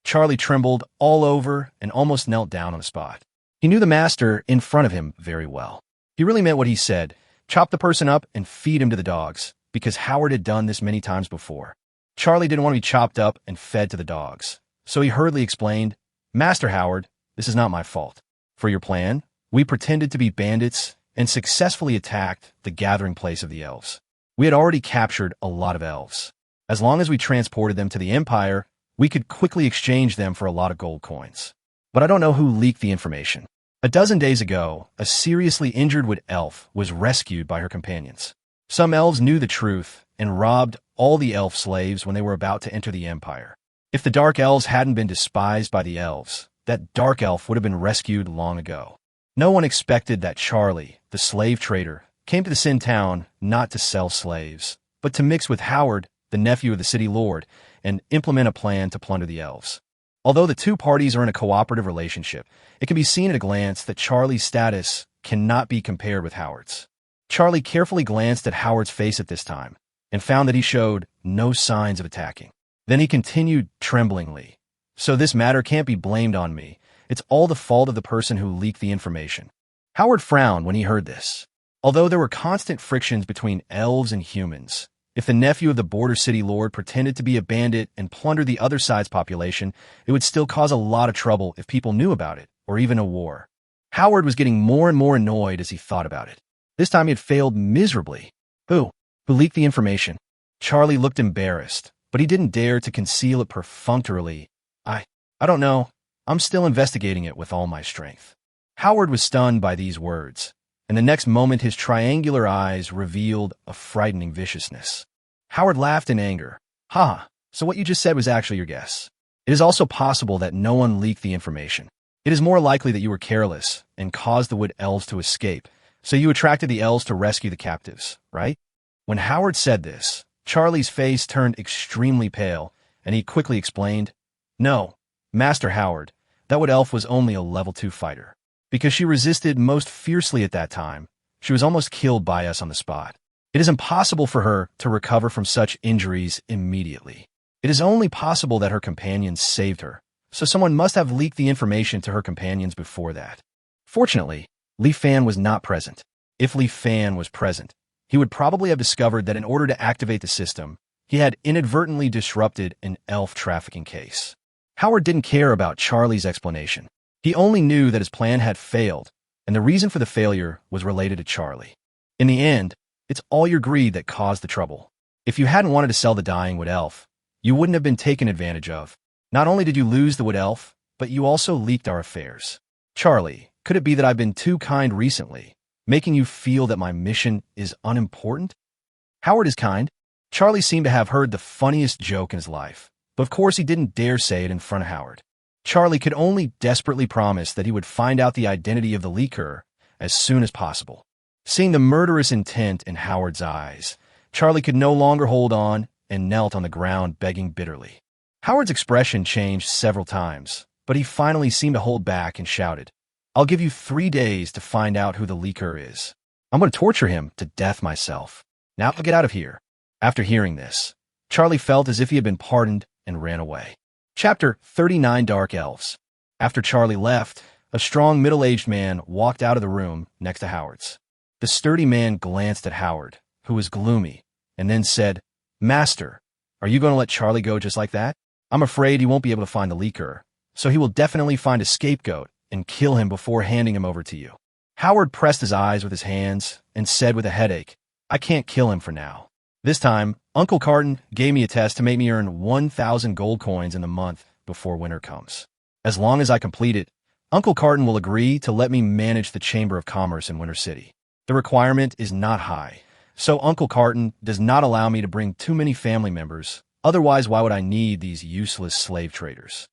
Charlie trembled all over and almost knelt down on the spot. He knew the master in front of him very well. He really meant what he said. Chop the person up and feed him to the dogs, because Howard had done this many times before. Charlie didn't want to be chopped up and fed to the dogs, so he hurriedly explained, "Master Howard, this is not my fault. For your plan, we pretended to be bandits and successfully attacked the gathering place of the elves. We had already captured a lot of elves. As long as we transported them to the Empire, we could quickly exchange them for a lot of gold coins. But I don't know who leaked the information. A dozen days ago, a seriously injured wood elf was rescued by her companions. Some elves knew the truth and robbed all the elf slaves when they were about to enter the Empire. If the Dark Elves hadn't been despised by the elves, that Dark Elf would have been rescued long ago. No one expected that Charlie, the slave trader, came to the Sin town not to sell slaves, but to mix with Howard, the nephew of the city lord, and implement a plan to plunder the elves. Although the two parties are in a cooperative relationship, it can be seen at a glance that Charlie's status cannot be compared with Howard's. Charlie carefully glanced at Howard's face at this time and found that he showed no signs of attacking. Then he continued tremblingly, "So this matter can't be blamed on me. It's all the fault of the person who leaked the information." Howard frowned when he heard this. Although there were constant frictions between elves and humans, if the nephew of the border city lord pretended to be a bandit and plundered the other side's population, it would still cause a lot of trouble if people knew about it, or even a war. Howard was getting more and more annoyed as he thought about it. This time he had failed miserably. Who leaked the information? Charlie looked embarrassed, but he didn't dare to conceal it perfunctorily. I don't know. I'm still investigating it with all my strength." Howard was stunned by these words, and the next moment his triangular eyes revealed a frightening viciousness. Howard laughed in anger. So what you just said was actually your guess. It is also possible that no one leaked the information. It is more likely that you were careless and caused the wood elves to escape, so you attracted the elves to rescue the captives, right? When Howard said this, Charlie's face turned extremely pale, and he quickly explained, "No, Master Howard, that wood elf was only a level 2 fighter. Because she resisted most fiercely at that time, she was almost killed by us on the spot. It is impossible for her to recover from such injuries immediately. It is only possible that her companions saved her, so someone must have leaked the information to her companions before that." Fortunately, Li Fan was not present. If Li Fan was present, he would probably have discovered that in order to activate the system, he had inadvertently disrupted an elf trafficking case. Howard didn't care about Charlie's explanation. He only knew that his plan had failed, and the reason for the failure was related to Charlie. In the end, it's all your greed that caused the trouble. If you hadn't wanted to sell the dying wood elf, you wouldn't have been taken advantage of. Not only did you lose the wood elf, but you also leaked our affairs. Charlie, could it be that I've been too kind recently, making you feel that my mission is unimportant? Howard is kind. Charlie seemed to have heard the funniest joke in his life, but of course he didn't dare say it in front of Howard. Charlie could only desperately promise that he would find out the identity of the leaker as soon as possible. Seeing the murderous intent in Howard's eyes, Charlie could no longer hold on and knelt on the ground begging bitterly. Howard's expression changed several times, but he finally seemed to hold back and shouted, "I'll give you 3 days to find out who the leaker is. I'm going to torture him to death myself. Now get out of here." After hearing this, Charlie felt as if he had been pardoned and ran away. Chapter 39 Dark Elves. After Charlie left, a strong middle-aged man walked out of the room next to Howard's. The sturdy man glanced at Howard, who was gloomy, and then said, "Master, are you going to let Charlie go just like that? I'm afraid he won't be able to find the leaker, so he will definitely find a scapegoat and kill him before handing him over to you." Howard pressed his eyes with his hands and said with a headache, "I can't kill him for now. This time, Uncle Carton gave me a test to make me earn 1,000 gold coins in the month before winter comes. As long as I complete it, Uncle Carton will agree to let me manage the Chamber of Commerce in Winter City. The requirement is not high, so Uncle Carton does not allow me to bring too many family members. Otherwise, why would I need these useless slave traders?"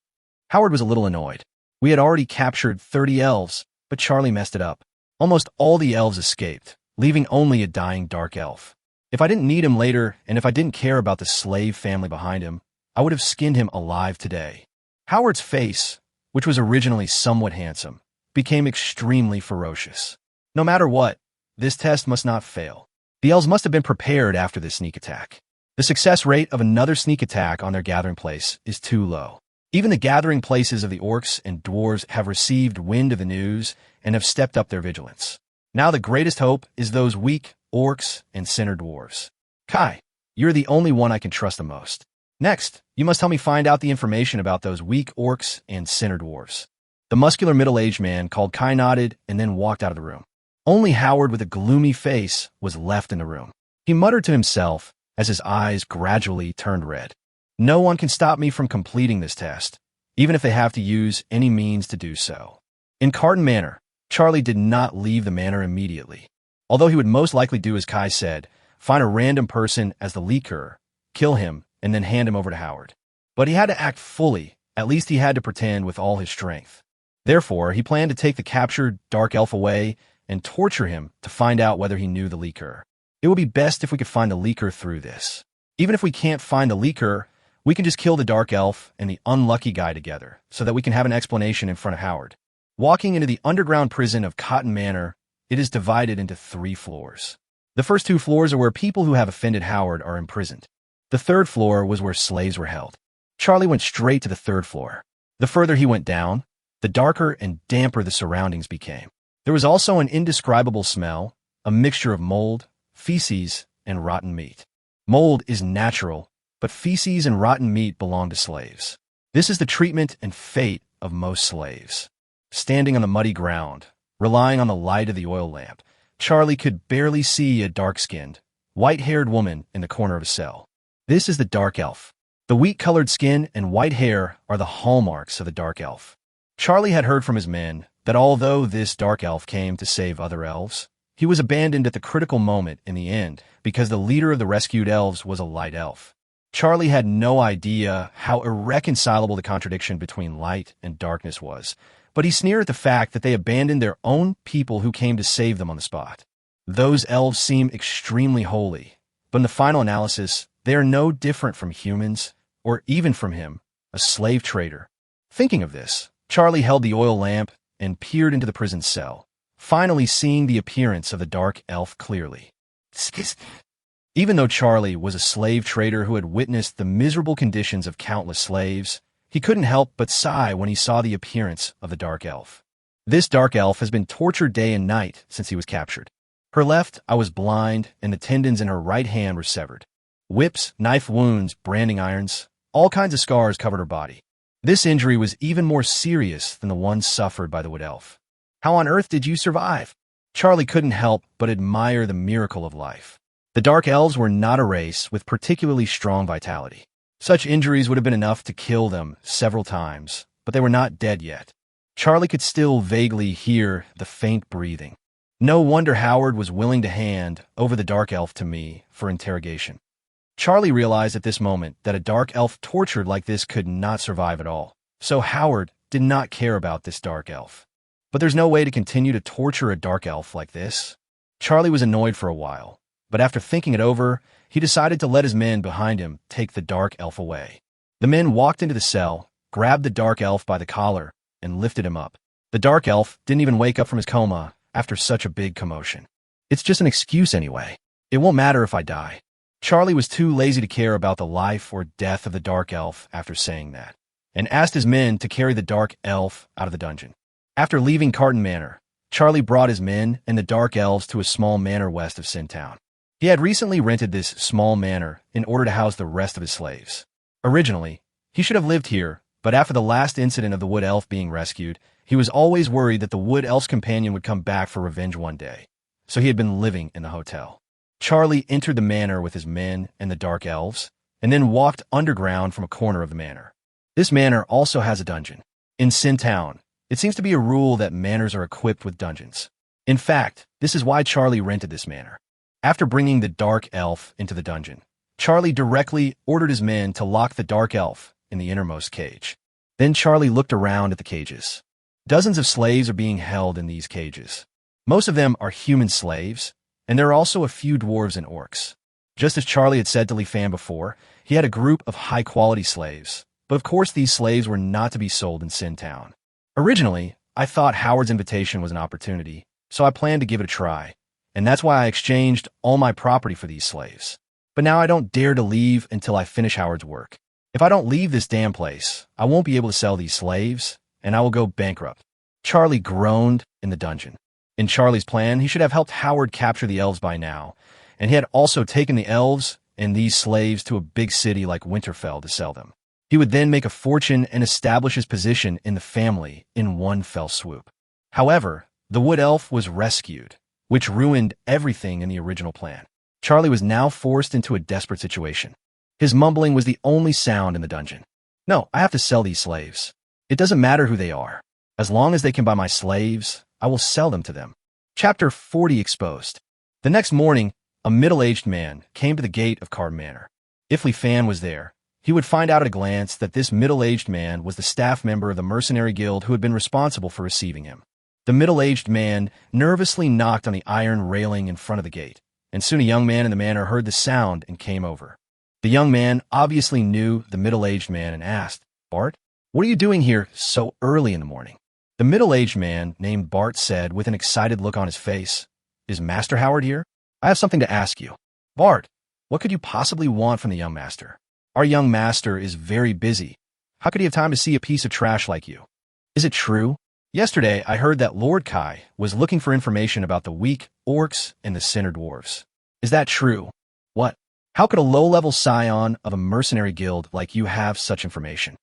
Howard was a little annoyed. We had already captured 30 elves, but Charlie messed it up. Almost all the elves escaped, leaving only a dying dark elf. If I didn't need him later, and if I didn't care about the slave family behind him, I would have skinned him alive today. Howard's face, which was originally somewhat handsome, became extremely ferocious. No matter what, this test must not fail. The elves must have been prepared after this sneak attack. The success rate of another sneak attack on their gathering place is too low. Even the gathering places of the orcs and dwarves have received wind of the news and have stepped up their vigilance. Now the greatest hope is those weak orcs and sinner dwarves. Kai, you're the only one I can trust the most. Next, you must help me find out the information about those weak orcs and sinner dwarves." The muscular middle-aged man called Kai nodded and then walked out of the room. Only Howard with a gloomy face was left in the room. He muttered to himself as his eyes gradually turned red. "No one can stop me from completing this test, even if they have to use any means to do so." In Carton Manor, Charlie did not leave the manor immediately. Although he would most likely do as Kai said, find a random person as the leaker, kill him, and then hand him over to Howard. But he had to act fully, at least he had to pretend with all his strength. Therefore, he planned to take the captured dark elf away and torture him to find out whether he knew the leaker. It would be best if we could find the leaker through this. Even if we can't find the leaker, we can just kill the dark elf and the unlucky guy together, so that we can have an explanation in front of Howard. Walking into the underground prison of Cotton Manor, it is divided into 3 floors. The first 2 floors are where people who have offended Howard are imprisoned. The 3rd floor was where slaves were held. Charlie went straight to the 3rd floor. The further he went down, the darker and damper the surroundings became. There was also an indescribable smell, a mixture of mold, feces, and rotten meat. Mold is natural, but feces and rotten meat belong to slaves. This is the treatment and fate of most slaves. Standing on the muddy ground, relying on the light of the oil lamp, Charlie could barely see a dark-skinned, white-haired woman in the corner of a cell. This is the dark elf. The wheat-colored skin and white hair are the hallmarks of the dark elf. Charlie had heard from his men that although this dark elf came to save other elves, he was abandoned at the critical moment in the end because the leader of the rescued elves was a light elf. Charlie had no idea how irreconcilable the contradiction between light and darkness was, but he sneered at the fact that they abandoned their own people who came to save them on the spot. Those elves seem extremely holy, but in the final analysis, they are no different from humans, or even from him, a slave trader. Thinking of this, Charlie held the oil lamp and peered into the prison cell, finally seeing the appearance of the dark elf clearly. Even though Charlie was a slave trader who had witnessed the miserable conditions of countless slaves, he couldn't help but sigh when he saw the appearance of the dark elf. This dark elf has been tortured day and night since he was captured. Her left eye was blind, and the tendons in her right hand were severed. Whips, knife wounds, branding irons, all kinds of scars covered her body. This injury was even more serious than the one suffered by the wood elf. How on earth did you survive? Charlie couldn't help but admire the miracle of life. The dark elves were not a race with particularly strong vitality. Such injuries would have been enough to kill them several times, but they were not dead yet. Charlie could still vaguely hear the faint breathing. No wonder Howard was willing to hand over the dark elf to me for interrogation. Charlie realized at this moment that a dark elf tortured like this could not survive at all. So Howard did not care about this dark elf. But there's no way to continue to torture a dark elf like this. Charlie was annoyed for a while, but after thinking it over, he decided to let his men behind him take the dark elf away. The men walked into the cell, grabbed the dark elf by the collar, and lifted him up. The dark elf didn't even wake up from his coma after such a big commotion. It's just an excuse anyway. It won't matter if I die. Charlie was too lazy to care about the life or death of the dark elf after saying that, and asked his men to carry the dark elf out of the dungeon. After leaving Carton Manor, Charlie brought his men and the dark elves to a small manor west of Sintown. He had recently rented this small manor in order to house the rest of his slaves. Originally, he should have lived here, but after the last incident of the wood elf being rescued, he was always worried that the wood elf's companion would come back for revenge one day, so he had been living in the hotel. Charlie entered the manor with his men and the dark elves, and then walked underground from a corner of the manor. This manor also has a dungeon. In Sintown, it seems to be a rule that manors are equipped with dungeons. In fact, this is why Charlie rented this manor. After bringing the dark elf into the dungeon, Charlie directly ordered his men to lock the dark elf in the innermost cage. Then Charlie looked around at the cages. Dozens of slaves are being held in these cages. Most of them are human slaves, and there are also a few dwarves and orcs. Just as Charlie had said to Li Fan before, he had a group of high-quality slaves, but of course these slaves were not to be sold in Sintown. Originally, I thought Howard's invitation was an opportunity, so I planned to give it a try, and that's why I exchanged all my property for these slaves. But now I don't dare to leave until I finish Howard's work. If I don't leave this damn place, I won't be able to sell these slaves, and I will go bankrupt. Charlie groaned in the dungeon. In Charlie's plan, he should have helped Howard capture the elves by now, and he had also taken the elves and these slaves to a big city like Winterfell to sell them. He would then make a fortune and establish his position in the family in one fell swoop. However, the wood elf was rescued, which ruined everything in the original plan. Charlie was now forced into a desperate situation. His mumbling was the only sound in the dungeon. No, I have to sell these slaves. It doesn't matter who they are. As long as they can buy my slaves, I will sell them to them. Chapter 40 Exposed. The next morning, a middle-aged man came to the gate of Carton Manor. If Li Fan was there, he would find out at a glance that this middle-aged man was the staff member of the mercenary guild who had been responsible for receiving him. The middle-aged man nervously knocked on the iron railing in front of the gate, and soon a young man in the manor heard the sound and came over. The young man obviously knew the middle-aged man and asked, "Bart, what are you doing here so early in the morning?" The middle-aged man named Bart said with an excited look on his face, "Is Master Howard here? I have something to ask you." "Bart, what could you possibly want from the young master? Our young master is very busy. How could he have time to see a piece of trash like you?" "Is it true? Yesterday, I heard that Lord Kai was looking for information about the weak orcs and the sinner dwarves. Is that true?" "What? How could a low-level scion of a mercenary guild like you have such information?"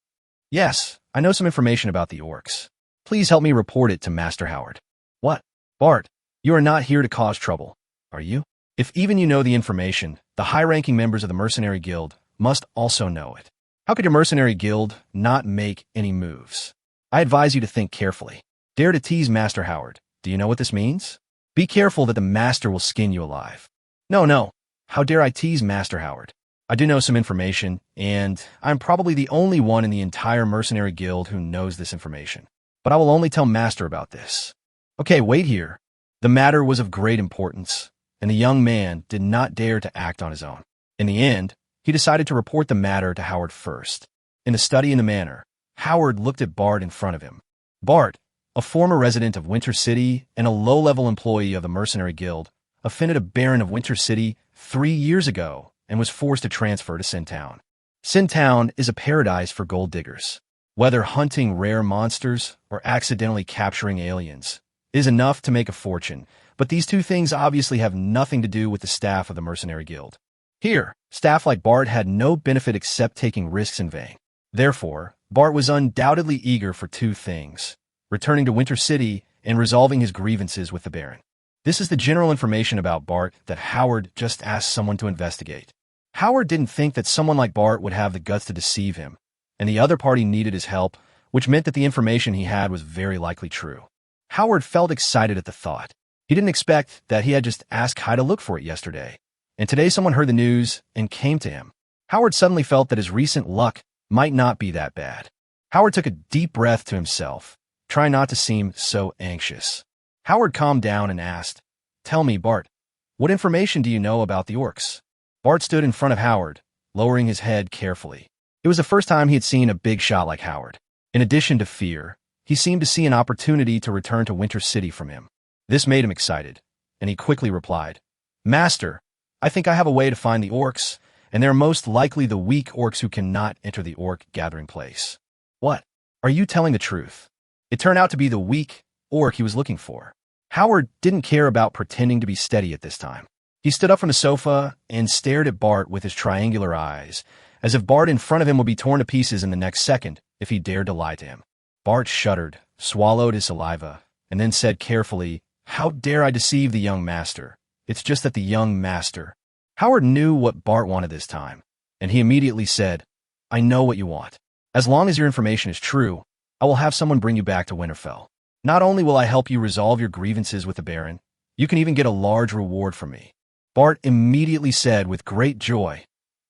"Yes, I know some information about the orcs. Please help me report it to Master Howard." "What? Bart, you are not here to cause trouble, are you? If even you know the information, the high-ranking members of the mercenary guild must also know it. How could your mercenary guild not make any moves? I advise you to think carefully. Dare to tease Master Howard. Do you know what this means? Be careful that the master will skin you alive." No. How dare I tease Master Howard? I do know some information, and I'm probably the only one in the entire mercenary guild who knows this information. But I will only tell Master about this. Okay, wait here. The matter was of great importance, and the young man did not dare to act on his own. In the end, he decided to report the matter to Howard first. In the study in the manor, Howard looked at Bart in front of him. Bart, a former resident of Winter City and a low-level employee of the mercenary guild, offended a baron of Winter City 3 years ago and was forced to transfer to Sintown. Sintown is a paradise for gold diggers. Whether hunting rare monsters or accidentally capturing aliens is enough to make a fortune, but these two things obviously have nothing to do with the staff of the mercenary guild. Here, staff like Bart had no benefit except taking risks in vain. Therefore, Bart was undoubtedly eager for two things: returning to Winter City and resolving his grievances with the Baron. This is the general information about Bart that Howard just asked someone to investigate. Howard didn't think that someone like Bart would have the guts to deceive him, and the other party needed his help, which meant that the information he had was very likely true. Howard felt excited at the thought. He didn't expect that he had just asked Kai to look for it yesterday. And today someone heard the news and came to him. Howard suddenly felt that his recent luck might not be that bad. Howard took a deep breath to himself, trying not to seem so anxious. Howard calmed down and asked, "Tell me, Bart, what information do you know about the orcs?" Bart stood in front of Howard, lowering his head carefully. It was the first time he had seen a big shot like Howard. In addition to fear, he seemed to see an opportunity to return to Winter City from him. This made him excited, and he quickly replied, "Master, I think I have a way to find the orcs, and they're most likely the weak orcs who cannot enter the orc gathering place." "What? Are you telling the truth?" It turned out to be the weak orc he was looking for. Howard didn't care about pretending to be steady at this time. He stood up from the sofa and stared at Bart with his triangular eyes, as if Bart in front of him would be torn to pieces in the next second if he dared to lie to him. Bart shuddered, swallowed his saliva, and then said carefully, "How dare I deceive the young master? It's just that the young master—" Howard knew what Bart wanted this time, and he immediately said, "I know what you want. As long as your information is true, I will have someone bring you back to Winterfell. Not only will I help you resolve your grievances with the Baron, you can even get a large reward from me." Bart immediately said with great joy,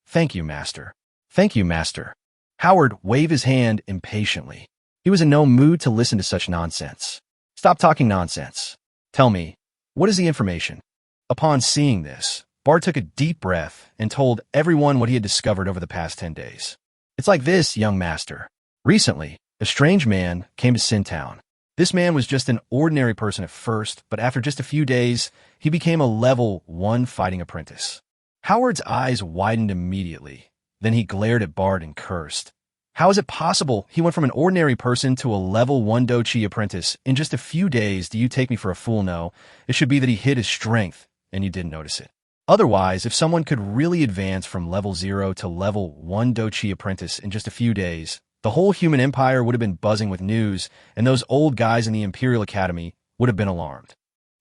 "Thank you, master. Thank you, master." Howard waved his hand impatiently. He was in no mood to listen to such nonsense. "Stop talking nonsense. Tell me, what is the information?" Upon seeing this, Bart took a deep breath and told everyone what he had discovered over the past 10 days. "It's like this, young master. Recently, a strange man came to Sintown. This man was just an ordinary person at first, but after just a few days, he became a level 1 fighting apprentice." Howard's eyes widened immediately. Then he glared at Bart and cursed. "How is it possible he went from an ordinary person to a level 1 Dochi apprentice in just a few days? Do you take me for a fool? No, it should be that he hid his strength and you didn't notice it. Otherwise, if someone could really advance from level 0 to level 1 Dochi apprentice in just a few days, the whole human empire would have been buzzing with news, and those old guys in the Imperial Academy would have been alarmed."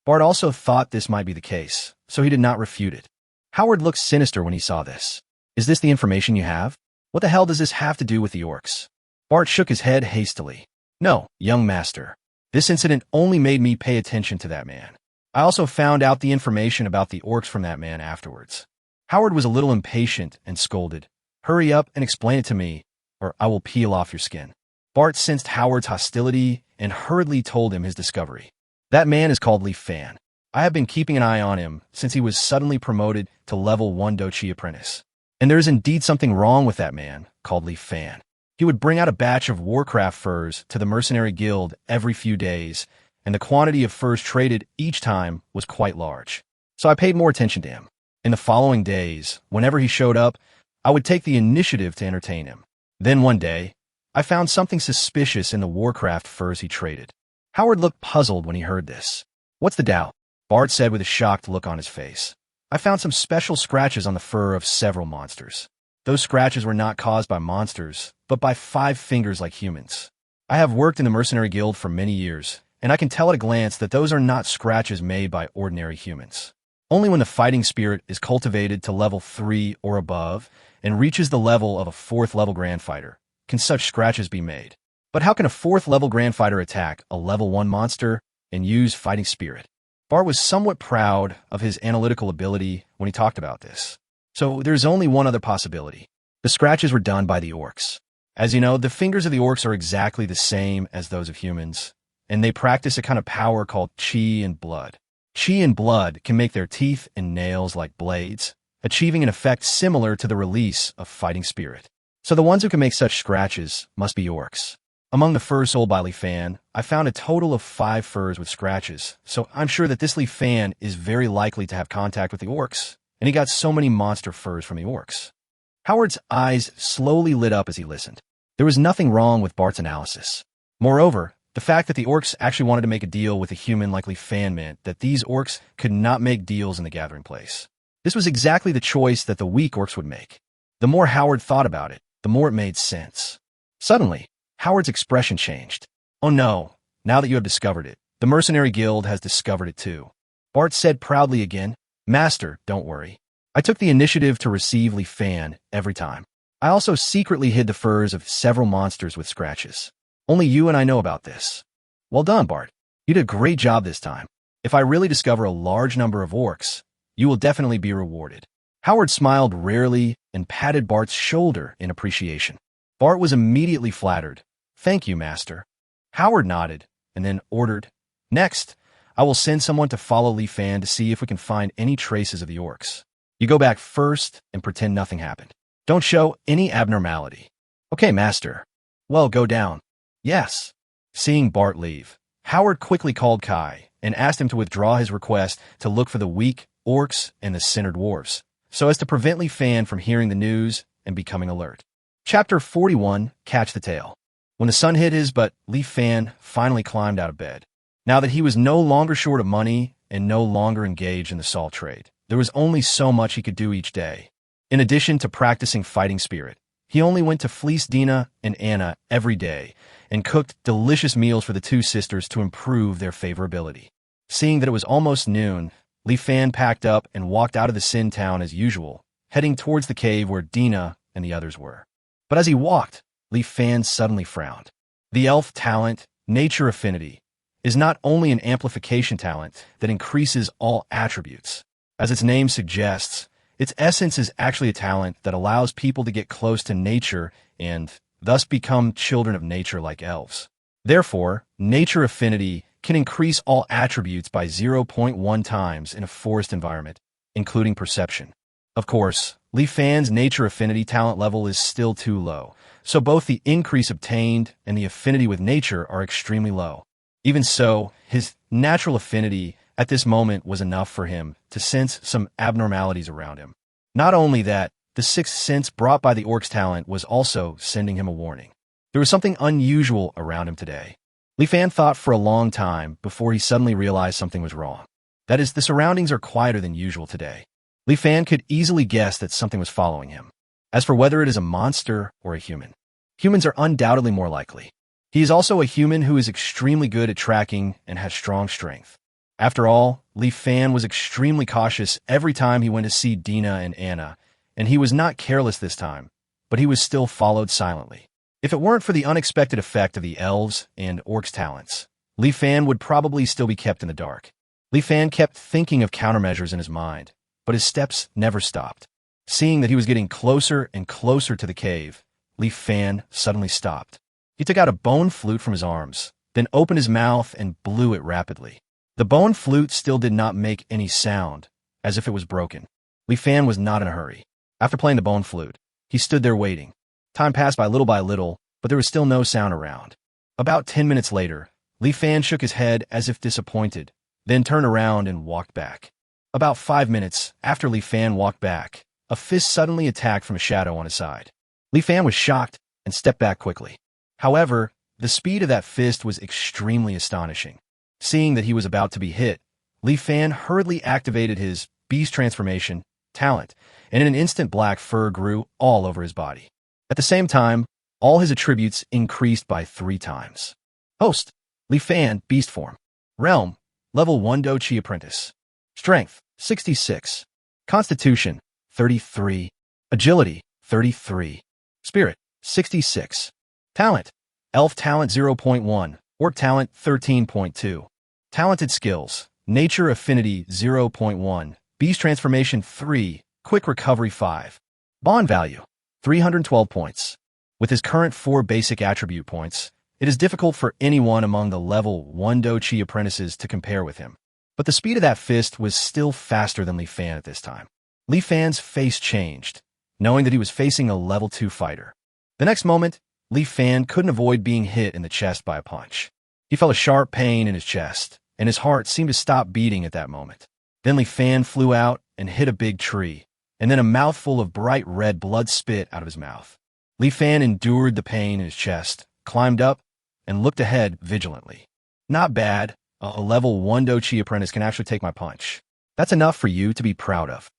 Bart also thought this might be the case, so he did not refute it. Howard looked sinister when he saw this. "Is this the information you have? What the hell does this have to do with the orcs?" Bart shook his head hastily. "No, young master. This incident only made me pay attention to that man. I also found out the information about the orcs from that man afterwards." Howard was a little impatient and scolded, "Hurry up and explain it to me, or I will peel off your skin." Bart sensed Howard's hostility and hurriedly told him his discovery. "That man is called Leaf Fan. I have been keeping an eye on him since he was suddenly promoted to level 1 Dochi apprentice. And there is indeed something wrong with that man, called Leaf Fan. He would bring out a batch of Warcraft furs to the mercenary guild every few days, and the quantity of furs traded each time was quite large. So I paid more attention to him. In the following days, whenever he showed up, I would take the initiative to entertain him. Then one day, I found something suspicious in the Warcraft furs he traded." Howard looked puzzled when he heard this. "What's the doubt?" Bart said with a shocked look on his face. "I found some special scratches on the fur of several monsters. Those scratches were not caused by monsters, but by 5 fingers like humans. I have worked in the mercenary guild for many years, and I can tell at a glance that those are not scratches made by ordinary humans. Only when the fighting spirit is cultivated to level 3 or above and reaches the level of a 4th level Grand Fighter can such scratches be made. But how can a 4th level Grand Fighter attack a level 1 monster and use fighting spirit?" Bart was somewhat proud of his analytical ability when he talked about this. "So there's only one other possibility. The scratches were done by the orcs. As you know, the fingers of the orcs are exactly the same as those of humans, and they practice a kind of power called chi and blood. Chi and blood can make their teeth and nails like blades, achieving an effect similar to the release of fighting spirit. So the ones who can make such scratches must be orcs. Among the furs sold by Leaf Fan, I found a total of 5 furs with scratches, so I'm sure that this Leaf Fan is very likely to have contact with the orcs, and he got so many monster furs from the orcs." Howard's eyes slowly lit up as he listened. There was nothing wrong with Bart's analysis. Moreover, the fact that the orcs actually wanted to make a deal with a human like Leaf Fan meant that these orcs could not make deals in the gathering place. This was exactly the choice that the weak orcs would make. The more Howard thought about it, the more it made sense. Suddenly, Howard's expression changed. "Oh no, now that you have discovered it, the Mercenary Guild has discovered it too." Bart said proudly again, "Master, don't worry. I took the initiative to receive Leaf Fan every time. I also secretly hid the furs of several monsters with scratches. Only you and I know about this." "Well done, Bart. You did a great job this time. If I really discover a large number of orcs, you will definitely be rewarded. Howard smiled rarely and patted Bart's shoulder in appreciation. Bart was immediately flattered. Thank you, master. Howard nodded and then ordered, Next, I will send someone to follow Li Fan to see if we can find any traces of the orcs. You go back first and pretend nothing happened. Don't show any abnormality. Okay, master. Well, go down. Yes. Seeing Bart leave, Howard quickly called Kai and asked him to withdraw his request to look for the weak orcs and the sinner dwarves, so as to prevent Li Fan from hearing the news and becoming alert. Chapter 41, Catch the Tail. When the sun hit his butt, Li Fan finally climbed out of bed. Now that he was no longer short of money and no longer engaged in the salt trade, there was only so much he could do each day. In addition to practicing fighting spirit, he only went to fleece Dina and Anna every day and cooked delicious meals for the two sisters to improve their favorability. Seeing that it was almost noon, Li Fan packed up and walked out of the Sin town as usual, heading towards the cave where Dina and the others were. But as he walked, Li Fan suddenly frowned. The elf talent, Nature Affinity, is not only an amplification talent that increases all attributes. As its name suggests, its essence is actually a talent that allows people to get close to nature and thus become children of nature like elves. Therefore, Nature Affinity can increase all attributes by 0.1 times in a forest environment, including perception. Of course, Li Fan's Nature Affinity talent level is still too low, so both the increase obtained and the affinity with nature are extremely low. Even so, his natural affinity at this moment was enough for him to sense some abnormalities around him. Not only that, the sixth sense brought by the orc's talent was also sending him a warning. There was something unusual around him today. Li Fan thought for a long time before he suddenly realized something was wrong. That is, the surroundings are quieter than usual today. Li Fan could easily guess that something was following him. As for whether it is a monster or a human, humans are undoubtedly more likely. He is also a human who is extremely good at tracking and has strong strength. After all, Li Fan was extremely cautious every time he went to see Dina and Anna, and he was not careless this time, but he was still followed silently. If it weren't for the unexpected effect of the elves and orcs' talents, Li Fan would probably still be kept in the dark. Li Fan kept thinking of countermeasures in his mind, but his steps never stopped. Seeing that he was getting closer and closer to the cave, Li Fan suddenly stopped. He took out a bone flute from his arms, then opened his mouth and blew it rapidly. The bone flute still did not make any sound, as if it was broken. Li Fan was not in a hurry. After playing the bone flute, he stood there waiting. Time passed by little, but there was still no sound around. About 10 minutes later, Li Fan shook his head as if disappointed, then turned around and walked back. About 5 minutes after Li Fan walked back, a fist suddenly attacked from a shadow on his side. Li Fan was shocked and stepped back quickly. However, the speed of that fist was extremely astonishing. Seeing that he was about to be hit, Li Fan hurriedly activated his beast transformation talent, and in an instant black fur grew all over his body. At the same time, all his attributes increased by 3 times. Host, Li Fan, beast form. Realm, level 1 Do Chi apprentice. Strength, 66. Constitution, 33. Agility, 33. Spirit, 66. Talent, Elf Talent 0.1, Orc Talent 13.2. Talented Skills, Nature Affinity 0.1, Beast Transformation 3, Quick Recovery 5. Bond Value, 312 points. With his current 4 basic attribute points, it is difficult for anyone among the level 1 Do Chi apprentices to compare with him. But the speed of that fist was still faster than Li Fan at this time. Li Fan's face changed, knowing that he was facing a level 2 fighter. The next moment, Li Fan couldn't avoid being hit in the chest by a punch. He felt a sharp pain in his chest, and his heart seemed to stop beating at that moment. Then Li Fan flew out and hit a big tree, and then a mouthful of bright red blood spit out of his mouth. Li Fan endured the pain in his chest, climbed up, and looked ahead vigilantly. Not bad. A level 1 Do Chi apprentice can actually take my punch. That's enough for you to be proud of.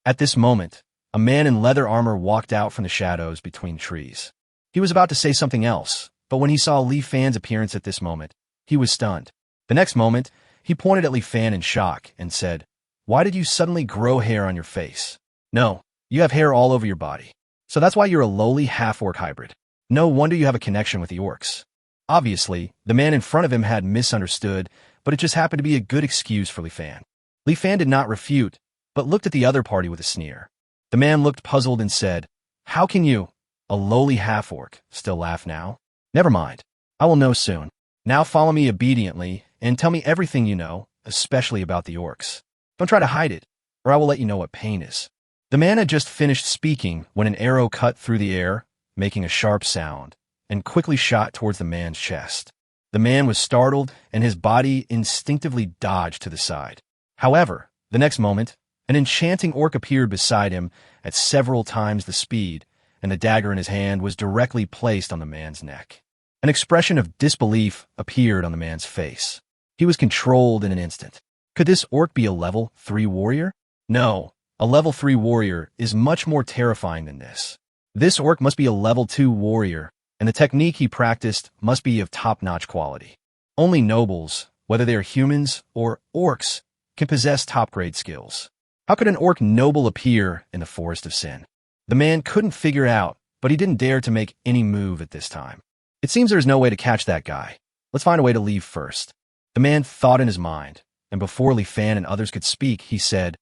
At this moment, a man in leather armor walked out from the shadows between trees. He was about to say something else, but when he saw Li Fan's appearance at this moment, he was stunned. The next moment, he pointed at Li Fan in shock and said, "Why did you suddenly grow hair on your face? No, you have hair all over your body. So that's why you're a lowly half-orc hybrid. No wonder you have a connection with the orcs." Obviously, the man in front of him had misunderstood, but it just happened to be a good excuse for Li Fan. Li Fan did not refute, but looked at the other party with a sneer. The man looked puzzled and said, "How can you, a lowly half-orc, still laugh now? Never mind. I will know soon. Now follow me obediently and tell me everything you know, especially about the orcs. Don't try to hide it, or I will let you know what pain is." The man had just finished speaking when an arrow cut through the air, making a sharp sound, and quickly shot towards the man's chest. The man was startled, and his body instinctively dodged to the side. However, the next moment, an enchanting orc appeared beside him at several times the speed, and the dagger in his hand was directly placed on the man's neck. An expression of disbelief appeared on the man's face. He was controlled in an instant. Could this orc be a level 3 warrior? No, a level 3 warrior is much more terrifying than this. This orc must be a level 2 warrior, and the technique he practiced must be of top-notch quality. Only nobles, whether they are humans or orcs, can possess top-grade skills. How could an orc noble appear in the Forest of Sin? The man couldn't figure out, but he didn't dare to make any move at this time. It seems there's no way to catch that guy. Let's find a way to leave first. The man thought in his mind, and before Li Fan and others could speak, he said,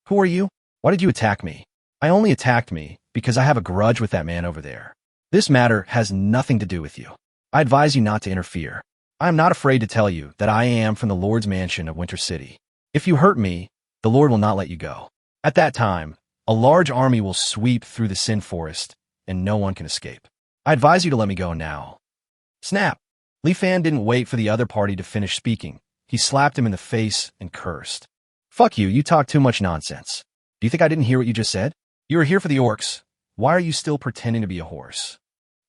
"Who are you? Why did you attack me?" "I only attacked me because I have a grudge with that man over there. This matter has nothing to do with you. I advise you not to interfere. I am not afraid to tell you that I am from the Lord's mansion of Winter City. If you hurt me, the Lord will not let you go. At that time, a large army will sweep through the Sin Forest, and no one can escape. I advise you to let me go now." Snap! Li Fan didn't wait for the other party to finish speaking. He slapped him in the face and cursed. "Fuck you, you talk too much nonsense. Do you think I didn't hear what you just said? You are here for the orcs. Why are you still pretending to be a horse?"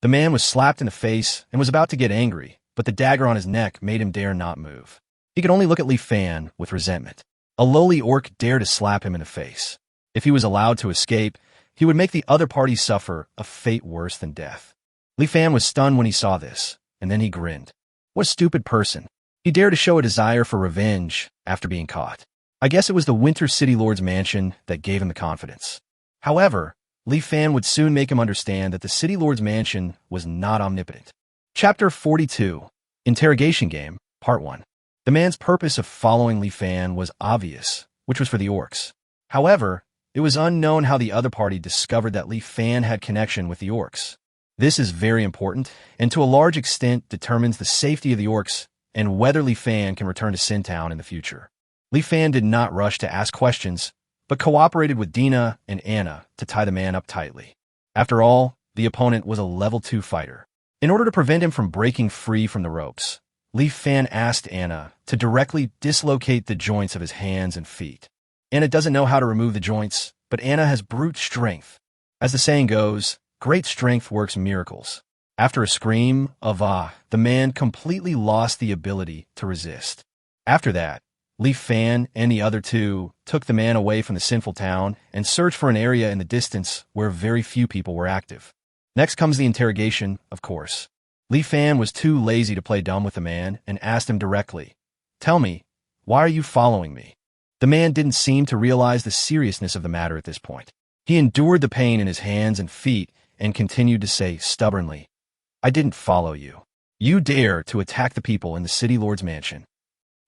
The man was slapped in the face and was about to get angry, but the dagger on his neck made him dare not move. He could only look at Li Fan with resentment. A lowly orc dared to slap him in the face. If he was allowed to escape, he would make the other party suffer a fate worse than death. Li Fan was stunned when he saw this, and then he grinned. What a stupid person. He dared to show a desire for revenge after being caught. I guess it was the Winter City Lord's mansion that gave him the confidence. However, Li Fan would soon make him understand that the City Lord's mansion was not omnipotent. Chapter 42, Interrogation Game, Part 1. The man's purpose of following Li Fan was obvious, which was for the orcs. However, it was unknown how the other party discovered that Li Fan had connection with the orcs. This is very important, and to a large extent determines the safety of the orcs and whether Li Fan can return to Sin Town in the future. Li Fan did not rush to ask questions, but cooperated with Dina and Anna to tie the man up tightly. After all, the opponent was a level 2 fighter. In order to prevent him from breaking free from the ropes, Li Fan asked Anna to directly dislocate the joints of his hands and feet. Anna doesn't know how to remove the joints, but Anna has brute strength. As the saying goes, great strength works miracles. After a scream of "ah," the man completely lost the ability to resist. After that, Li Fan and the other two took the man away from the sinful town and searched for an area in the distance where very few people were active. Next comes the interrogation, of course. Li Fan was too lazy to play dumb with the man and asked him directly, "Tell me, why are you following me?" The man didn't seem to realize the seriousness of the matter at this point. He endured the pain in his hands and feet and continued to say stubbornly, "I didn't follow you. You dare to attack the people in the City Lord's mansion."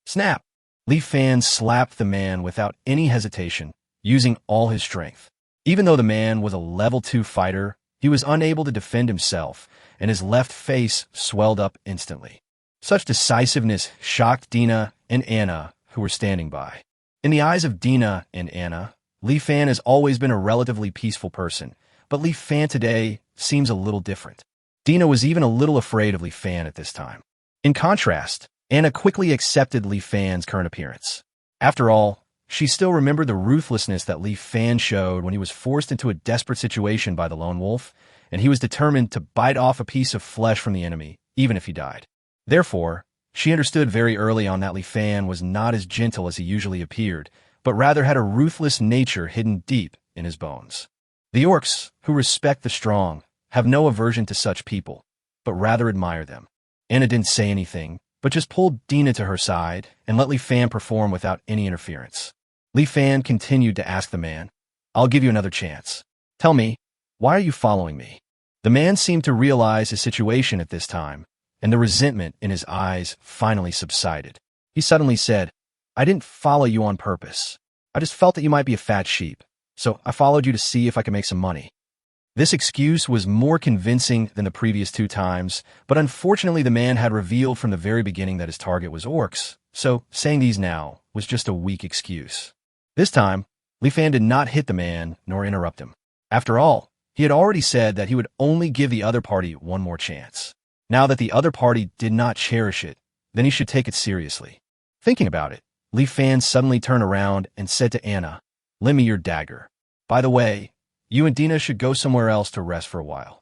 Snap! Li Fan slapped the man without any hesitation, using all his strength. Even though the man was a level 2 fighter, he was unable to defend himself, and his left face swelled up instantly. Such decisiveness shocked Dina and Anna, who were standing by. In the eyes of Dina and Anna, Li Fan has always been a relatively peaceful person, but Li Fan today seems a little different. Dina was even a little afraid of Li Fan at this time. In contrast, Anna quickly accepted Li Fan's current appearance. After all, she still remembered the ruthlessness that Li Fan showed when he was forced into a desperate situation by the lone wolf, and he was determined to bite off a piece of flesh from the enemy, even if he died. Therefore, she understood very early on that Li Fan was not as gentle as he usually appeared, but rather had a ruthless nature hidden deep in his bones. The orcs, who respect the strong, have no aversion to such people, but rather admire them. Anna didn't say anything, but just pulled Dina to her side and let Li Fan perform without any interference. Li Fan continued to ask the man, "I'll give you another chance. Tell me, why are you following me?" The man seemed to realize his situation at this time, and the resentment in his eyes finally subsided. He suddenly said, I didn't follow you on purpose. I just felt that you might be a fat sheep, so I followed you to see if I could make some money. This excuse was more convincing than the previous 2 times, but unfortunately the man had revealed from the very beginning that his target was orcs, so saying these now was just a weak excuse. This time, Li Fan did not hit the man nor interrupt him. After all, he had already said that he would only give the other party one more chance. Now that the other party did not cherish it, then he should take it seriously. Thinking about it, Li Fan suddenly turned around and said to Anna, lend me your dagger. By the way, you and Dina should go somewhere else to rest for a while.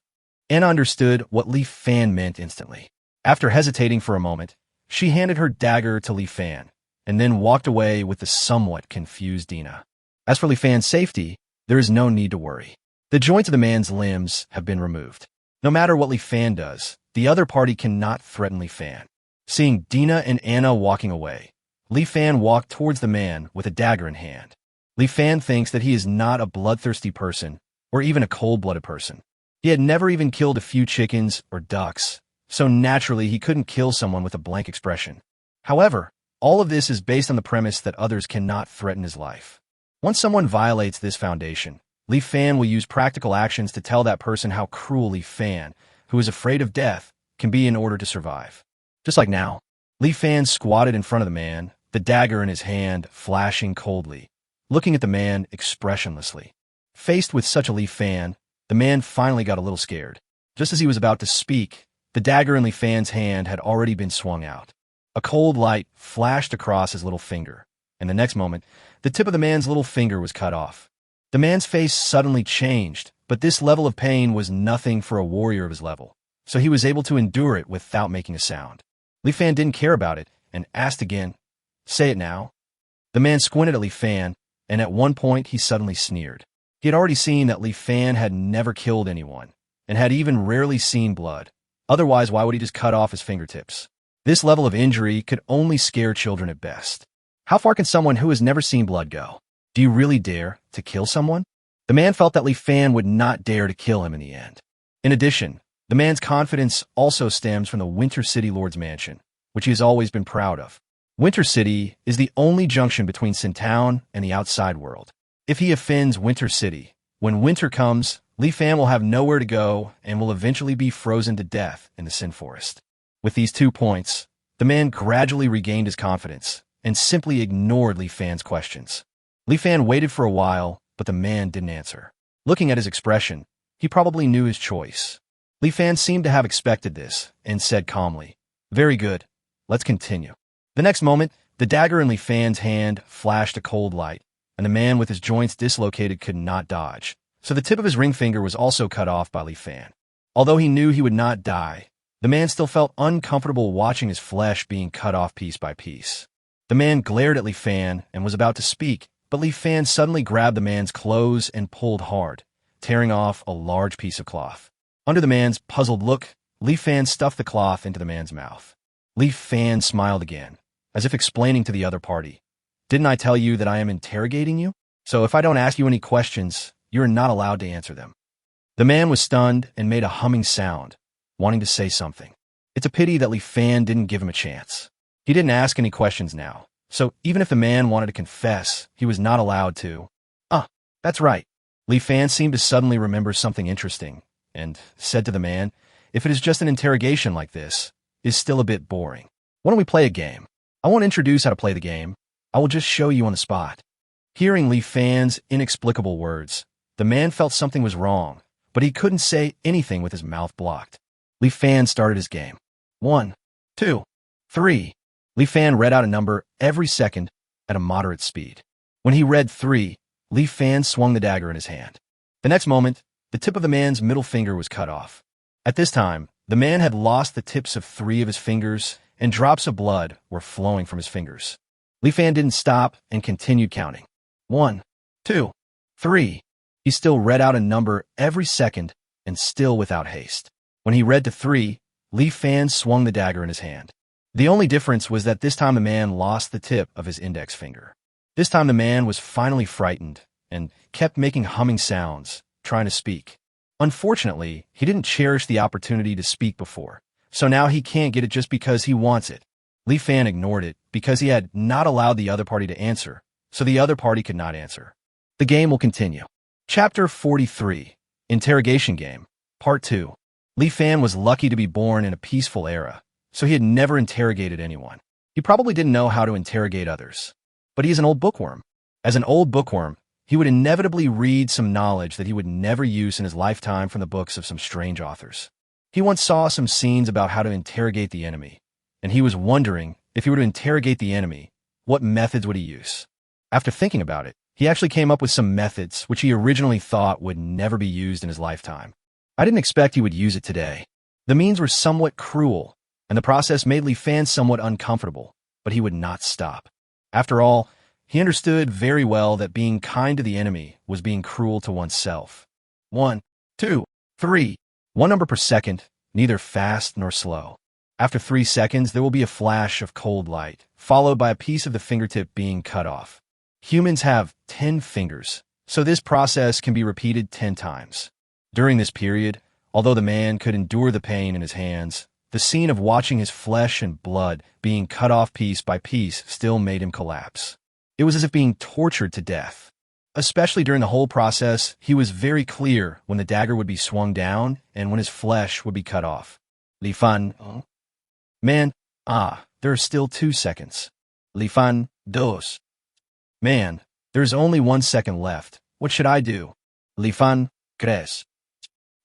Anna understood what Li Fan meant instantly. After hesitating for a moment, she handed her dagger to Li Fan, and then walked away with the somewhat confused Dina. As for Li Fan's safety, there is no need to worry. The joints of the man's limbs have been removed. No matter what Li Fan does, the other party cannot threaten Li Fan. Seeing Dina and Anna walking away, Li Fan walked towards the man with a dagger in hand. Li Fan thinks that he is not a bloodthirsty person, or even a cold-blooded person. He had never even killed a few chickens or ducks, so naturally he couldn't kill someone with a blank expression. However, all of this is based on the premise that others cannot threaten his life. Once someone violates this foundation, Li Fan will use practical actions to tell that person how cruel Li Fan, who is afraid of death, can be in order to survive. Just like now, Li Fan squatted in front of the man, the dagger in his hand flashing coldly, looking at the man expressionlessly. Faced with such a Li Fan, the man finally got a little scared. Just as he was about to speak, the dagger in Li Fan's hand had already been swung out. A cold light flashed across his little finger, and the next moment, the tip of the man's little finger was cut off. The man's face suddenly changed, but this level of pain was nothing for a warrior of his level, so he was able to endure it without making a sound. Li Fan didn't care about it and asked again, say it now. The man squinted at Li Fan, and at one point he suddenly sneered. He had already seen that Li Fan had never killed anyone, and had even rarely seen blood. Otherwise, why would he just cut off his fingertips? This level of injury could only scare children at best. How far can someone who has never seen blood go? Do you really dare to kill someone? The man felt that Li Fan would not dare to kill him in the end. In addition, the man's confidence also stems from the Winter City Lord's mansion, which he has always been proud of. Winter City is the only junction between Sin Town and the outside world. If he offends Winter City, when winter comes, Li Fan will have nowhere to go and will eventually be frozen to death in the Sin Forest. With these 2 points, the man gradually regained his confidence and simply ignored Li Fan's questions. Li Fan waited for a while, but the man didn't answer. Looking at his expression, he probably knew his choice. Li Fan seemed to have expected this and said calmly, very good, let's continue. The next moment, the dagger in Li Fan's hand flashed a cold light, and the man with his joints dislocated could not dodge, so the tip of his ring finger was also cut off by Li Fan. Although he knew he would not die, the man still felt uncomfortable watching his flesh being cut off piece by piece. The man glared at Li Fan and was about to speak, but Li Fan suddenly grabbed the man's clothes and pulled hard, tearing off a large piece of cloth. Under the man's puzzled look, Li Fan stuffed the cloth into the man's mouth. Li Fan smiled again, as if explaining to the other party, didn't I tell you that I am interrogating you? So if I don't ask you any questions, you are not allowed to answer them. The man was stunned and made a humming sound, wanting to say something. It's a pity that Li Fan didn't give him a chance. He didn't ask any questions now, so even if the man wanted to confess, he was not allowed to. That's right. Li Fan seemed to suddenly remember something interesting, and said to the man, if it is just an interrogation like this, it's still a bit boring. Why don't we play a game? I won't introduce how to play the game. I will just show you on the spot. Hearing Li Fan's inexplicable words, the man felt something was wrong, but he couldn't say anything with his mouth blocked. Li Fan started his game. 1, 2, 3. Li Fan read out a number every second at a moderate speed. When he read 3, Li Fan swung the dagger in his hand. The next moment, the tip of the man's middle finger was cut off. At this time, the man had lost the tips of 3 of his fingers, and drops of blood were flowing from his fingers. Li Fan didn't stop and continued counting. 1, 2, 3. He still read out a number every second and still without haste. When he read to 3, Li Fan swung the dagger in his hand. The only difference was that this time the man lost the tip of his index finger. This time the man was finally frightened and kept making humming sounds, trying to speak. Unfortunately, he didn't cherish the opportunity to speak before, so now he can't get it just because he wants it. Li Fan ignored it because he had not allowed the other party to answer, so the other party could not answer. The game will continue. Chapter 43, Interrogation Game, Part 2. Li Fan was lucky to be born in a peaceful era, so he had never interrogated anyone. He probably didn't know how to interrogate others. But he is an old bookworm. As an old bookworm, he would inevitably read some knowledge that he would never use in his lifetime from the books of some strange authors. He once saw some scenes about how to interrogate the enemy, and he was wondering, if he were to interrogate the enemy, what methods would he use? After thinking about it, he actually came up with some methods which he originally thought would never be used in his lifetime. I didn't expect he would use it today. The means were somewhat cruel, and the process made Li Fan somewhat uncomfortable, but he would not stop. After all, he understood very well that being kind to the enemy was being cruel to oneself. 1, 2, 3. One number per second, neither fast nor slow. After 3 seconds, there will be a flash of cold light, followed by a piece of the fingertip being cut off. Humans have 10 fingers, so this process can be repeated 10 times. During this period, although the man could endure the pain in his hands, the scene of watching his flesh and blood being cut off piece by piece still made him collapse. It was as if being tortured to death. Especially during the whole process, he was very clear when the dagger would be swung down and when his flesh would be cut off. Li Fan, man, there are still 2 seconds. Li Fan, dos. Man, there's only 1 second left. What should I do? Li Fan, tres.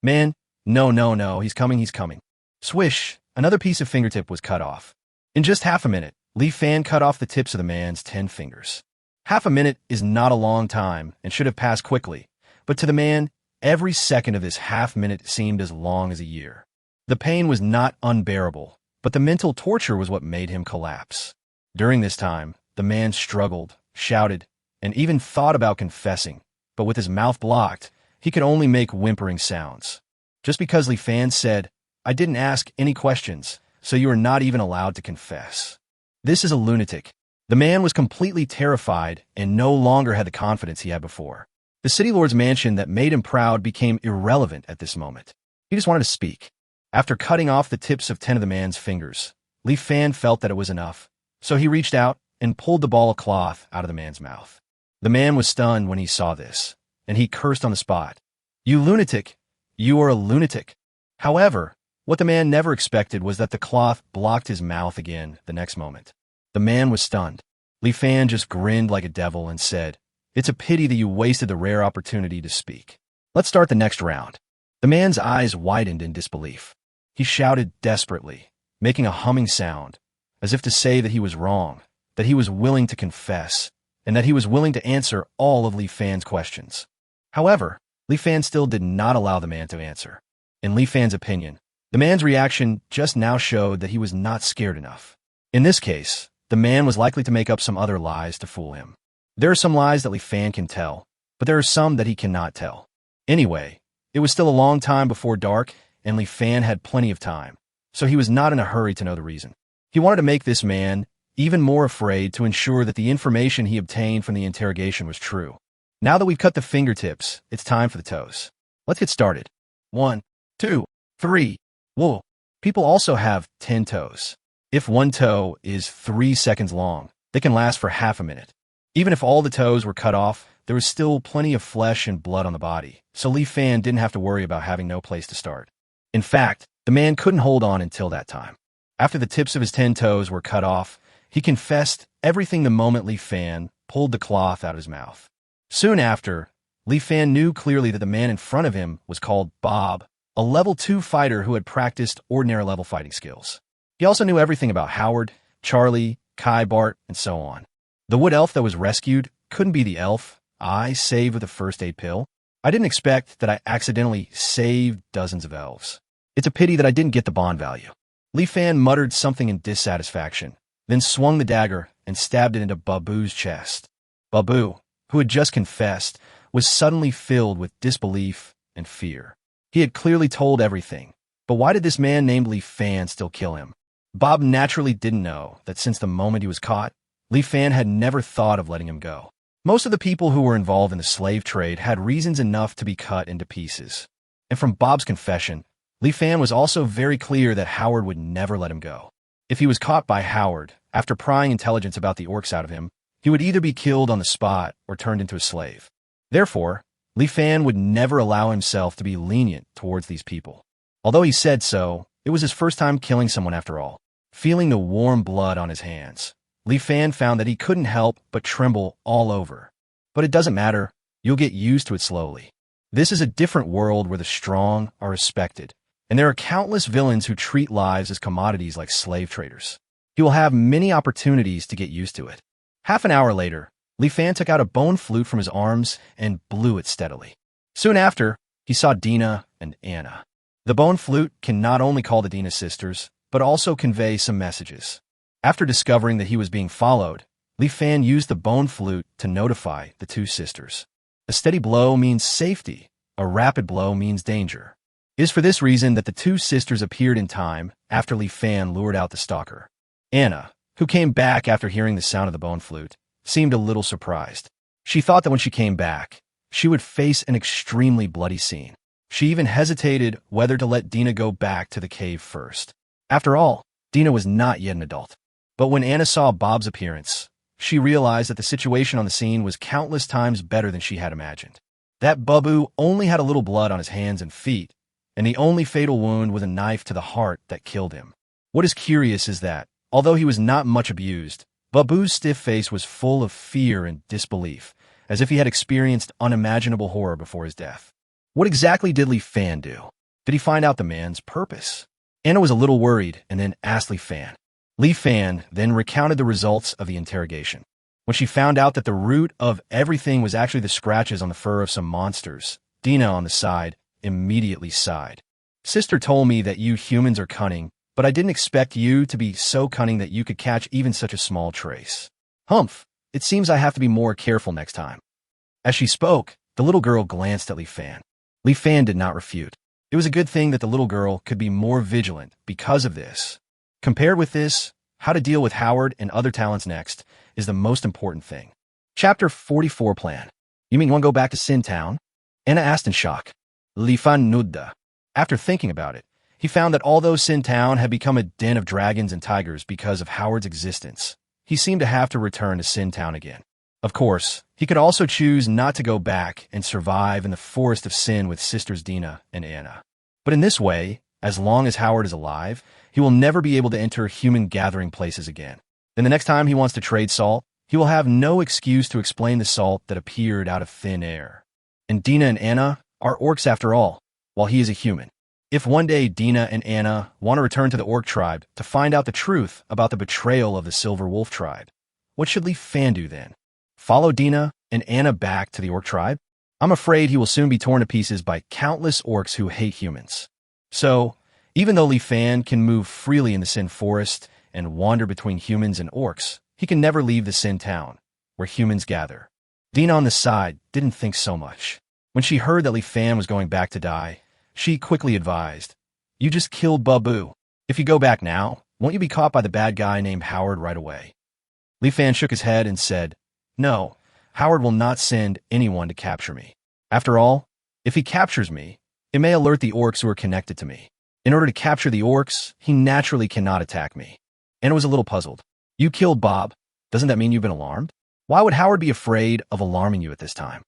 Man, no, he's coming. Swish, another piece of fingertip was cut off. In just half a minute, Li Fan cut off the tips of the man's 10 fingers. Half a minute is not a long time and should have passed quickly, but to the man, every second of this half minute seemed as long as a year. The pain was not unbearable, but the mental torture was what made him collapse. During this time, the man struggled, shouted, and even thought about confessing, but with his mouth blocked, he could only make whimpering sounds. Just because Li Fan said, "I didn't ask any questions, so you are not even allowed to confess." This is a lunatic. The man was completely terrified and no longer had the confidence he had before. The city lord's mansion that made him proud became irrelevant at this moment. He just wanted to speak. After cutting off the tips of 10 of the man's fingers, Li Fan felt that it was enough, so he reached out and pulled the ball of cloth out of the man's mouth. The man was stunned when he saw this, and he cursed on the spot. "You lunatic! You are a lunatic!" However, what the man never expected was that the cloth blocked his mouth again the next moment. The man was stunned. Li Fan just grinned like a devil and said, "It's a pity that you wasted the rare opportunity to speak. Let's start the next round." The man's eyes widened in disbelief. He shouted desperately, making a humming sound, as if to say that he was wrong, that he was willing to confess, and that he was willing to answer all of Li Fan's questions. However, Li Fan still did not allow the man to answer. In Li Fan's opinion, the man's reaction just now showed that he was not scared enough. In this case, the man was likely to make up some other lies to fool him. There are some lies that Li Fan can tell, but there are some that he cannot tell. Anyway, it was still a long time before dark, and Li Fan had plenty of time, so he was not in a hurry to know the reason. He wanted to make this man even more afraid to ensure that the information he obtained from the interrogation was true. Now that we've cut the fingertips, it's time for the toes. Let's get started. 1, 2, 3. Whoa. People also have 10 toes. If one toe is 3 seconds long, they can last for half a minute. Even if all the toes were cut off, there was still plenty of flesh and blood on the body, so Li Fan didn't have to worry about having no place to start. In fact, the man couldn't hold on until that time. After the tips of his 10 toes were cut off, he confessed everything the moment Li Fan pulled the cloth out of his mouth. Soon after, Li Fan knew clearly that the man in front of him was called Bob, a level 2 fighter who had practiced ordinary level fighting skills. He also knew everything about Howard, Charlie, Kai, Bart, and so on. The wood elf that was rescued couldn't be the elf I saved with a first aid pill. I didn't expect that I accidentally saved dozens of elves. It's a pity that I didn't get the bond value. Li Fan muttered something in dissatisfaction, then swung the dagger and stabbed it into Babu's chest. Babu, who had just confessed, was suddenly filled with disbelief and fear. He had clearly told everything, but why did this man named Li Fan still kill him? Bob naturally didn't know that since the moment he was caught, Li Fan had never thought of letting him go. Most of the people who were involved in the slave trade had reasons enough to be cut into pieces. And from Bob's confession, Li Fan was also very clear that Howard would never let him go. If he was caught by Howard, after prying intelligence about the orcs out of him, he would either be killed on the spot or turned into a slave. Therefore, Li Fan would never allow himself to be lenient towards these people. Although he said so, it was his first time killing someone after all. Feeling the warm blood on his hands, Li Fan found that he couldn't help but tremble all over. But it doesn't matter, you'll get used to it slowly. This is a different world where the strong are respected, and there are countless villains who treat lives as commodities like slave traders. He will have many opportunities to get used to it. Half an hour later, Li Fan took out a bone flute from his arms and blew it steadily. Soon after, he saw Dina and Anna. The bone flute can not only call the Dina sisters, but also convey some messages. After discovering that he was being followed, Li Fan used the bone flute to notify the two sisters. A steady blow means safety, a rapid blow means danger. It is for this reason that the two sisters appeared in time after Li Fan lured out the stalker. Anna, who came back after hearing the sound of the bone flute, seemed a little surprised. She thought that when she came back, she would face an extremely bloody scene. She even hesitated whether to let Dina go back to the cave first. After all, Dina was not yet an adult. But when Anna saw Bob's appearance, she realized that the situation on the scene was countless times better than she had imagined. That Babu only had a little blood on his hands and feet, and the only fatal wound was a knife to the heart that killed him. What is curious is that, although he was not much abused, Babu's stiff face was full of fear and disbelief, as if he had experienced unimaginable horror before his death. What exactly did Li Fan do? Did he find out the man's purpose? Anna was a little worried and then asked Li Fan. Li Fan then recounted the results of the interrogation. When she found out that the root of everything was actually the scratches on the fur of some monsters, Dina on the side immediately sighed. Sister told me that you humans are cunning, but I didn't expect you to be so cunning that you could catch even such a small trace. Humph, it seems I have to be more careful next time. As she spoke, the little girl glanced at Li Fan. Li Fan did not refute. It was a good thing that the little girl could be more vigilant because of this. Compared with this, how to deal with Howard and other talents next is the most important thing. Chapter 44 Plan. You mean you want to go back to Sin Town? Anna asked in shock. Li Fan nudda. After thinking about it, he found that although Sin Town had become a den of dragons and tigers because of Howard's existence, he seemed to have to return to Sin Town again. Of course, he could also choose not to go back and survive in the forest of sin with sisters Dina and Anna. But in this way, as long as Howard is alive, he will never be able to enter human gathering places again. Then the next time he wants to trade salt, he will have no excuse to explain the salt that appeared out of thin air. And Dina and Anna are orcs after all, while he is a human. If one day Dina and Anna want to return to the orc tribe to find out the truth about the betrayal of the Silver Wolf tribe, what should Li Fan do then? Follow Dina and Anna back to the orc tribe? I'm afraid he will soon be torn to pieces by countless orcs who hate humans. So, even though Li Fan can move freely in the Sin Forest and wander between humans and orcs, he can never leave the Sin Town, where humans gather. Dina on the side didn't think so much. When she heard that Li Fan was going back to die, she quickly advised, "You just killed Babu. If you go back now, won't you be caught by the bad guy named Howard right away?" Li Fan shook his head and said, "No, Howard will not send anyone to capture me. After all, if he captures me, it may alert the orcs who are connected to me. In order to capture the orcs, he naturally cannot attack me." Anna was a little puzzled. "You killed Bob. Doesn't that mean you've been alarmed? Why would Howard be afraid of alarming you at this time?"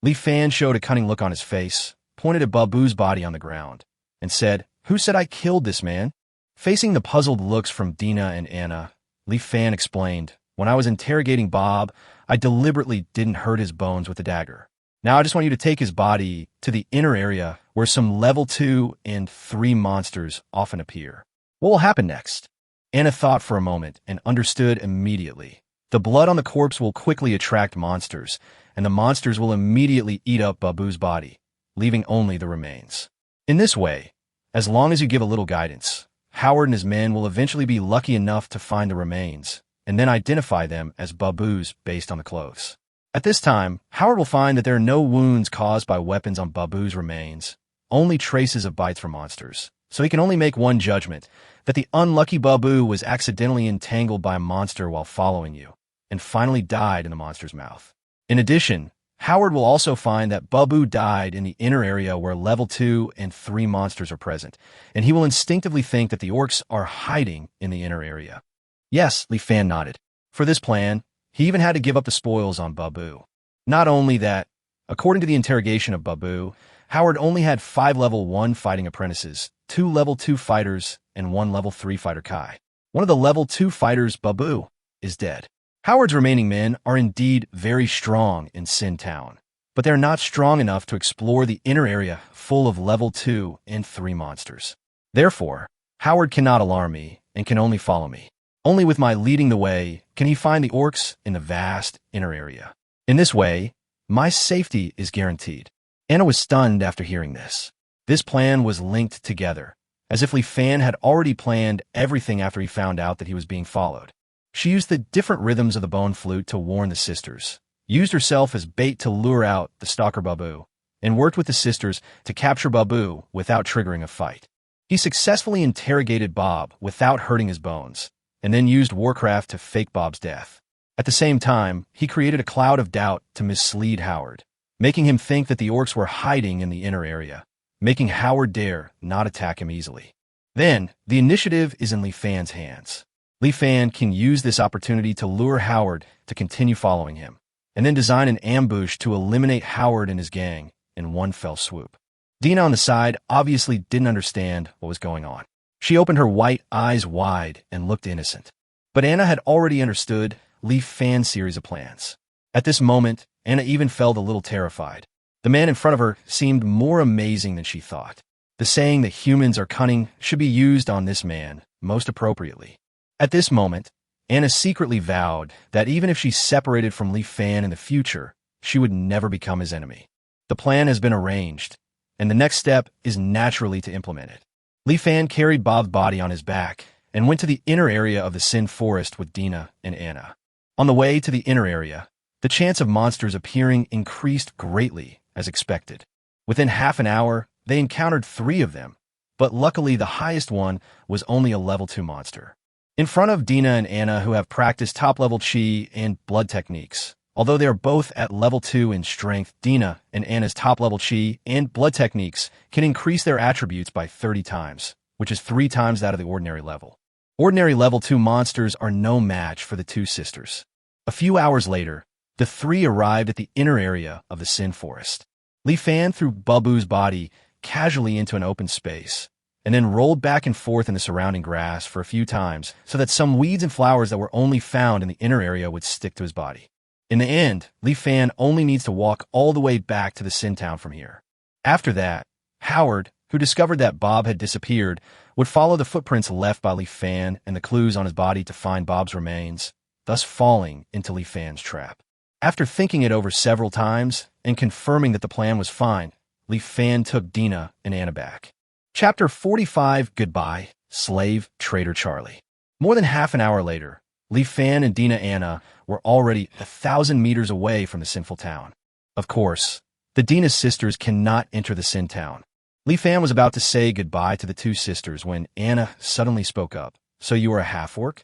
Li Fan showed a cunning look on his face, pointed at Babu's body on the ground, and said, "Who said I killed this man?" Facing the puzzled looks from Dina and Anna, Li Fan explained, "When I was interrogating Bob, I deliberately didn't hurt his bones with the dagger. Now I just want you to take his body to the inner area where some level 2 and 3 monsters often appear. What will happen next?" Anna thought for a moment and understood immediately. The blood on the corpse will quickly attract monsters, and the monsters will immediately eat up Babu's body, leaving only the remains. In this way, as long as you give a little guidance, Howard and his men will eventually be lucky enough to find the remains, and then identify them as Babu's based on the clothes. At this time, Howard will find that there are no wounds caused by weapons on Babu's remains, only traces of bites from monsters. So he can only make one judgment, that the unlucky Babu was accidentally entangled by a monster while following you, and finally died in the monster's mouth. In addition, Howard will also find that Babu died in the inner area where level 2 and 3 monsters are present, and he will instinctively think that the orcs are hiding in the inner area. Yes, Li Fan nodded. For this plan, he even had to give up the spoils on Babu. Not only that, according to the interrogation of Babu, Howard only had 5 level 1 fighting apprentices, 2 level 2 fighters, and 1 level 3 fighter Kai. One of the level 2 fighters, Babu, is dead. Howard's remaining men are indeed very strong in Sin Town, but they're not strong enough to explore the inner area full of level 2 and 3 monsters. Therefore, Howard cannot alarm me and can only follow me. Only with my leading the way can he find the orcs in the vast inner area. In this way, my safety is guaranteed. Anna was stunned after hearing this. This plan was linked together, as if Li Fan had already planned everything after he found out that he was being followed. She used the different rhythms of the bone flute to warn the sisters, used herself as bait to lure out the stalker Babu, and worked with the sisters to capture Babu without triggering a fight. He successfully interrogated Bob without hurting his bones, and then used Warcraft to fake Bob's death. At the same time, he created a cloud of doubt to mislead Howard, making him think that the orcs were hiding in the inner area, making Howard dare not attack him easily. Then, the initiative is in Li Fan's hands. Li Fan can use this opportunity to lure Howard to continue following him, and then design an ambush to eliminate Howard and his gang in one fell swoop. Dina on the side obviously didn't understand what was going on. She opened her white eyes wide and looked innocent. But Anna had already understood Li Fan's series of plans. At this moment, Anna even felt a little terrified. The man in front of her seemed more amazing than she thought. The saying that humans are cunning should be used on this man most appropriately. At this moment, Anna secretly vowed that even if she separated from Li Fan in the future, she would never become his enemy. The plan has been arranged, and the next step is naturally to implement it. Li Fan carried Bob's body on his back and went to the inner area of the Sin Forest with Dina and Anna. On the way to the inner area, the chance of monsters appearing increased greatly, as expected. Within half an hour, they encountered 3 of them, but luckily the highest one was only a level 2 monster. In front of Dina and Anna, who have practiced top-level chi and blood techniques, although they are both at level 2 in strength, Dina and Anna's top-level chi and blood techniques can increase their attributes by 30 times, which is 3 times that of the ordinary level. Ordinary level 2 monsters are no match for the 2 sisters. A few hours later, the 3 arrived at the inner area of the Sin Forest. Li Fan threw Babu's body casually into an open space, and then rolled back and forth in the surrounding grass for a few times so that some weeds and flowers that were only found in the inner area would stick to his body. In the end, Li Fan only needs to walk all the way back to the Sin Town from here. After that, Howard, who discovered that Bob had disappeared, would follow the footprints left by Li Fan and the clues on his body to find Bob's remains, thus falling into Li Fan's trap. After thinking it over several times and confirming that the plan was fine, Li Fan took Dina and Anna back. Chapter 45, Goodbye, Slave Trader Charlie. More than half an hour later, Li Fan and Dina Anna were already 1,000 meters away from the sinful town. Of course, the Dina sisters cannot enter the Sin Town. Li Fan was about to say goodbye to the 2 sisters when Anna suddenly spoke up. So you are a half-orc?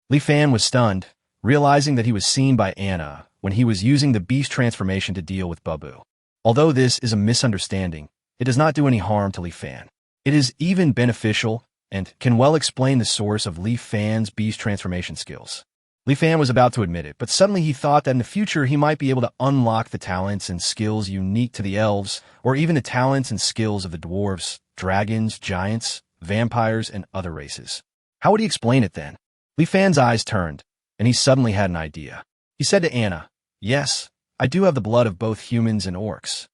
Li Fan was stunned, realizing that he was seen by Anna when he was using the beast transformation to deal with Babu. Although this is a misunderstanding, it does not do any harm to Li Fan. It is even beneficial and can well explain the source of Li Fan's beast transformation skills. Li Fan was about to admit it, but suddenly he thought that in the future he might be able to unlock the talents and skills unique to the elves, or even the talents and skills of the dwarves, dragons, giants, vampires, and other races. How would he explain it then? Li Fan's eyes turned, and he suddenly had an idea. He said to Anna, "Yes, I do have the blood of both humans and orcs."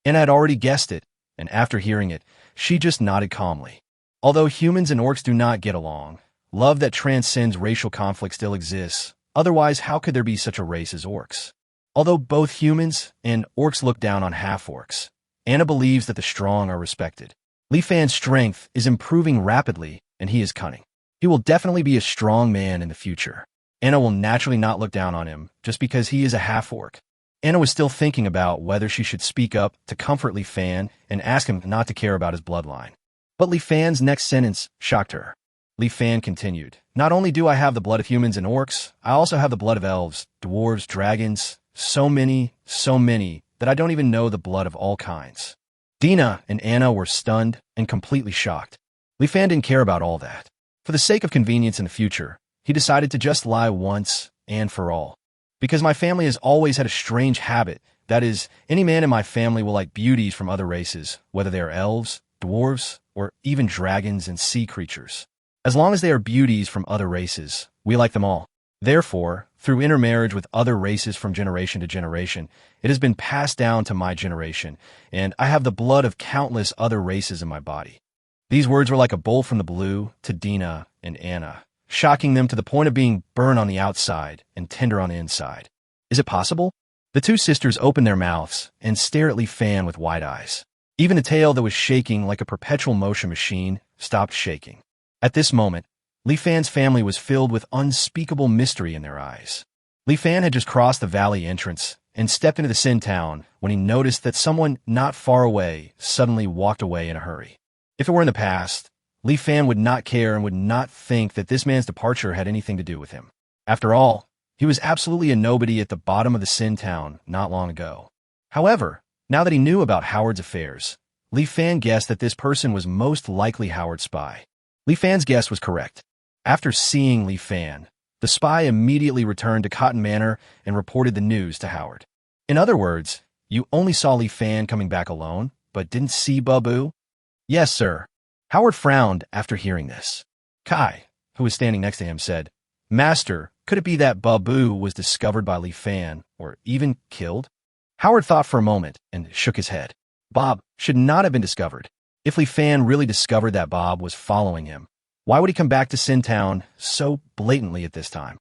Anna had already guessed it, and after hearing it, she just nodded calmly. Although humans and orcs do not get along, love that transcends racial conflict still exists. Otherwise, how could there be such a race as orcs? Although both humans and orcs look down on half-orcs, Anna believes that the strong are respected. Li Fan's strength is improving rapidly, and he is cunning. He will definitely be a strong man in the future. Anna will naturally not look down on him just because he is a half-orc. Anna was still thinking about whether she should speak up to comfort Li Fan and ask him not to care about his bloodline. But Li Fan's next sentence shocked her. Li Fan continued, "Not only do I have the blood of humans and orcs, I also have the blood of elves, dwarves, dragons, so many, that I don't even know the blood of all kinds. Dina and Anna were stunned and completely shocked. Li Fan didn't care about all that. For the sake of convenience in the future, he decided to just lie once and for all. Because my family has always had a strange habit, that is, any man in my family will like beauties from other races, whether they are elves, dwarves, or even dragons and sea creatures. As long as they are beauties from other races, we like them all. Therefore, through intermarriage with other races from generation to generation, it has been passed down to my generation, and I have the blood of countless other races in my body. These words were like a bolt from the blue to Dina and Anna, shocking them to the point of being burned on the outside and tender on the inside. Is it possible? The two sisters opened their mouths and stared at Li Fan with wide eyes. Even the tail that was shaking like a perpetual motion machine stopped shaking. At this moment, Li Fan's family was filled with unspeakable mystery in their eyes. Li Fan had just crossed the valley entrance and stepped into the Sin Town when he noticed that someone not far away suddenly walked away in a hurry. If it were in the past, Li Fan would not care and would not think that this man's departure had anything to do with him. After all, he was absolutely a nobody at the bottom of the Sin Town not long ago. However, now that he knew about Howard's affairs, Li Fan guessed that this person was most likely Howard's spy. Li Fan's guess was correct. After seeing Li Fan, the spy immediately returned to Cotton Manor and reported the news to Howard. In other words, you only saw Li Fan coming back alone, but didn't see Babu? Yes, sir. Howard frowned after hearing this. Kai, who was standing next to him, said, Master, could it be that Babu was discovered by Li Fan, or even killed? Howard thought for a moment and shook his head. Bob should not have been discovered. If Li Fan really discovered that Bob was following him, why would he come back to Sin Town so blatantly at this time?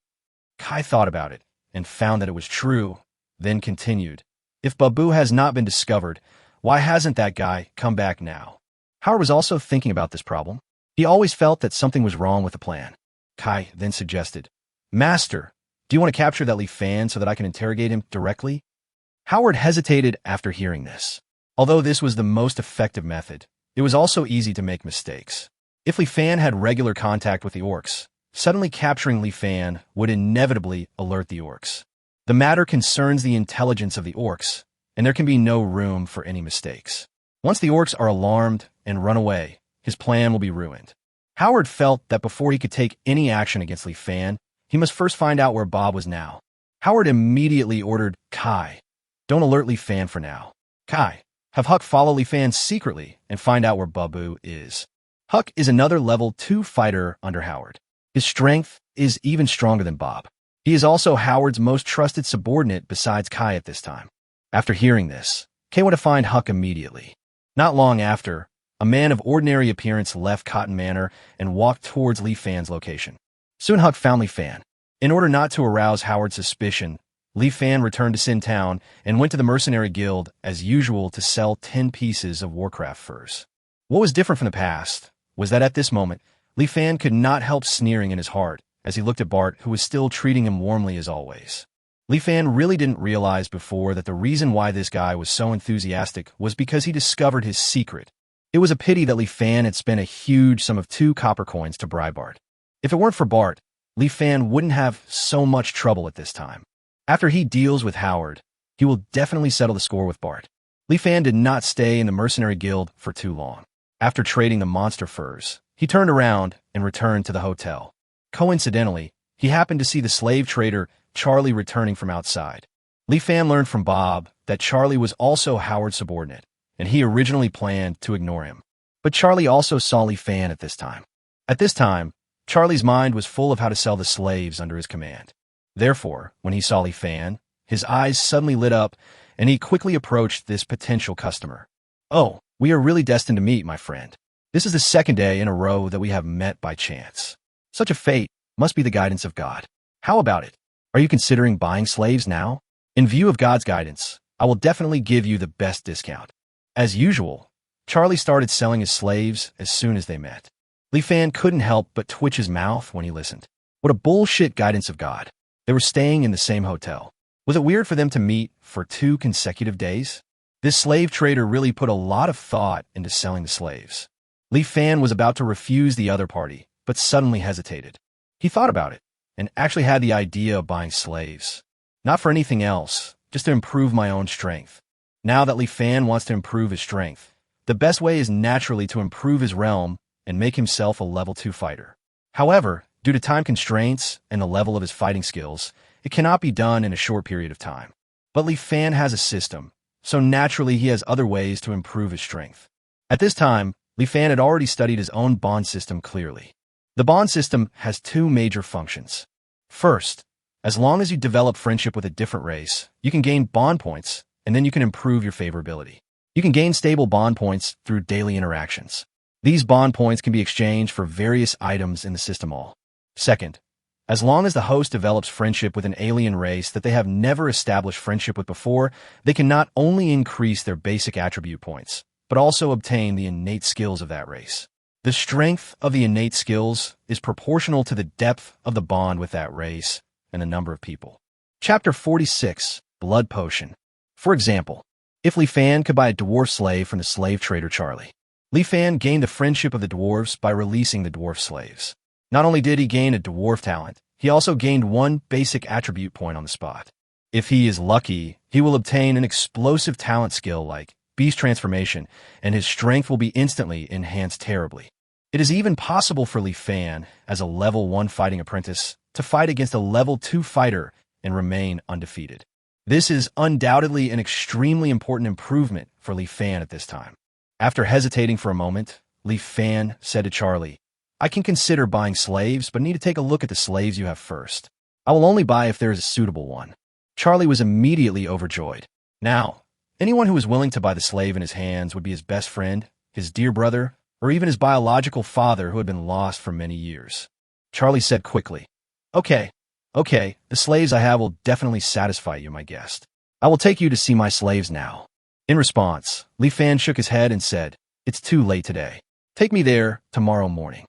Kai thought about it and found that it was true, then continued. If Babu has not been discovered, why hasn't that guy come back now? Howard was also thinking about this problem. He always felt that something was wrong with the plan. Kai then suggested, Master, do you want to capture that Li Fan so that I can interrogate him directly? Howard hesitated after hearing this. Although this was the most effective method, it was also easy to make mistakes. If Li Fan had regular contact with the orcs, suddenly capturing Li Fan would inevitably alert the orcs. The matter concerns the intelligence of the orcs, and there can be no room for any mistakes. Once the orcs are alarmed and run away, his plan will be ruined. Howard felt that before he could take any action against Li Fan, he must first find out where Bob was now. Howard immediately ordered Kai, don't alert Li Fan for now. Kai, have Huck follow Li Fan secretly and find out where Babu is. Huck is another level 2 fighter under Howard. His strength is even stronger than Bob. He is also Howard's most trusted subordinate besides Kai at this time. After hearing this, Kay went to find Huck immediately. Not long after, a man of ordinary appearance left Cotton Manor and walked towards Li Fan's location. Soon Huck found Li Fan. In order not to arouse Howard's suspicion, Li Fan returned to Sin Town and went to the Mercenary Guild as usual to sell 10 pieces of Warcraft furs. What was different from the past was that at this moment, Li Fan could not help sneering in his heart as he looked at Bart, who was still treating him warmly as always. Li Fan really didn't realize before that the reason why this guy was so enthusiastic was because he discovered his secret. It was a pity that Li Fan had spent a huge sum of 2 copper coins to bribe Bart. If it weren't for Bart, Li Fan wouldn't have so much trouble at this time. After he deals with Howard, he will definitely settle the score with Bart. Li Fan did not stay in the Mercenary Guild for too long. After trading the monster furs, he turned around and returned to the hotel. Coincidentally, he happened to see the slave trader Charlie returning from outside. Li Fan learned from Bob that Charlie was also Howard's subordinate, and he originally planned to ignore him. But Charlie also saw Li Fan at this time. At this time, Charlie's mind was full of how to sell the slaves under his command. Therefore, when he saw Li Fan, his eyes suddenly lit up, and he quickly approached this potential customer. Oh, we are really destined to meet, my friend. This is the second day in a row that we have met by chance. Such a fate must be the guidance of God. How about it? Are you considering buying slaves now? In view of God's guidance, I will definitely give you the best discount. As usual, Charlie started selling his slaves as soon as they met. Li Fan couldn't help but twitch his mouth when he listened. What a bullshit guidance of God. They were staying in the same hotel. Was it weird for them to meet for 2 consecutive days? This slave trader really put a lot of thought into selling the slaves. Li Fan was about to refuse the other party, but suddenly hesitated. He thought about it, and actually had the idea of buying slaves. Not for anything else, just to improve my own strength. Now that Li Fan wants to improve his strength, the best way is naturally to improve his realm and make himself a level 2 fighter. However, due to time constraints and the level of his fighting skills, it cannot be done in a short period of time. But Li Fan has a system, so naturally he has other ways to improve his strength. At this time, Li Fan had already studied his own bond system clearly. The bond system has two major functions. First, as long as you develop friendship with a different race, you can gain bond points, and then you can improve your favorability. You can gain stable bond points through daily interactions. These bond points can be exchanged for various items in the system all. Second, as long as the host develops friendship with an alien race that they have never established friendship with before, they can not only increase their basic attribute points, but also obtain the innate skills of that race. The strength of the innate skills is proportional to the depth of the bond with that race and the number of people. Chapter 46, Blood Potion. For example, if Li Fan could buy a dwarf slave from the slave trader Charlie, Li Fan gained the friendship of the dwarves by releasing the dwarf slaves. Not only did he gain a dwarf talent, he also gained one basic attribute point on the spot. If he is lucky, he will obtain an explosive talent skill like Beast Transformation, and his strength will be instantly enhanced terribly. It is even possible for Li Fan, as a level 1 fighting apprentice, to fight against a level 2 fighter and remain undefeated. This is undoubtedly an extremely important improvement for Li Fan at this time. After hesitating for a moment, Li Fan said to Charlie, "I can consider buying slaves, but need to take a look at the slaves you have first. I will only buy if there is a suitable one." Charlie was immediately overjoyed. Now, anyone who was willing to buy the slave in his hands would be his best friend, his dear brother, or even his biological father who had been lost for many years. Charlie said quickly, Okay, the slaves I have will definitely satisfy you, my guest. I will take you to see my slaves now." In response, Li Fan shook his head and said, "It's too late today. Take me there tomorrow morning."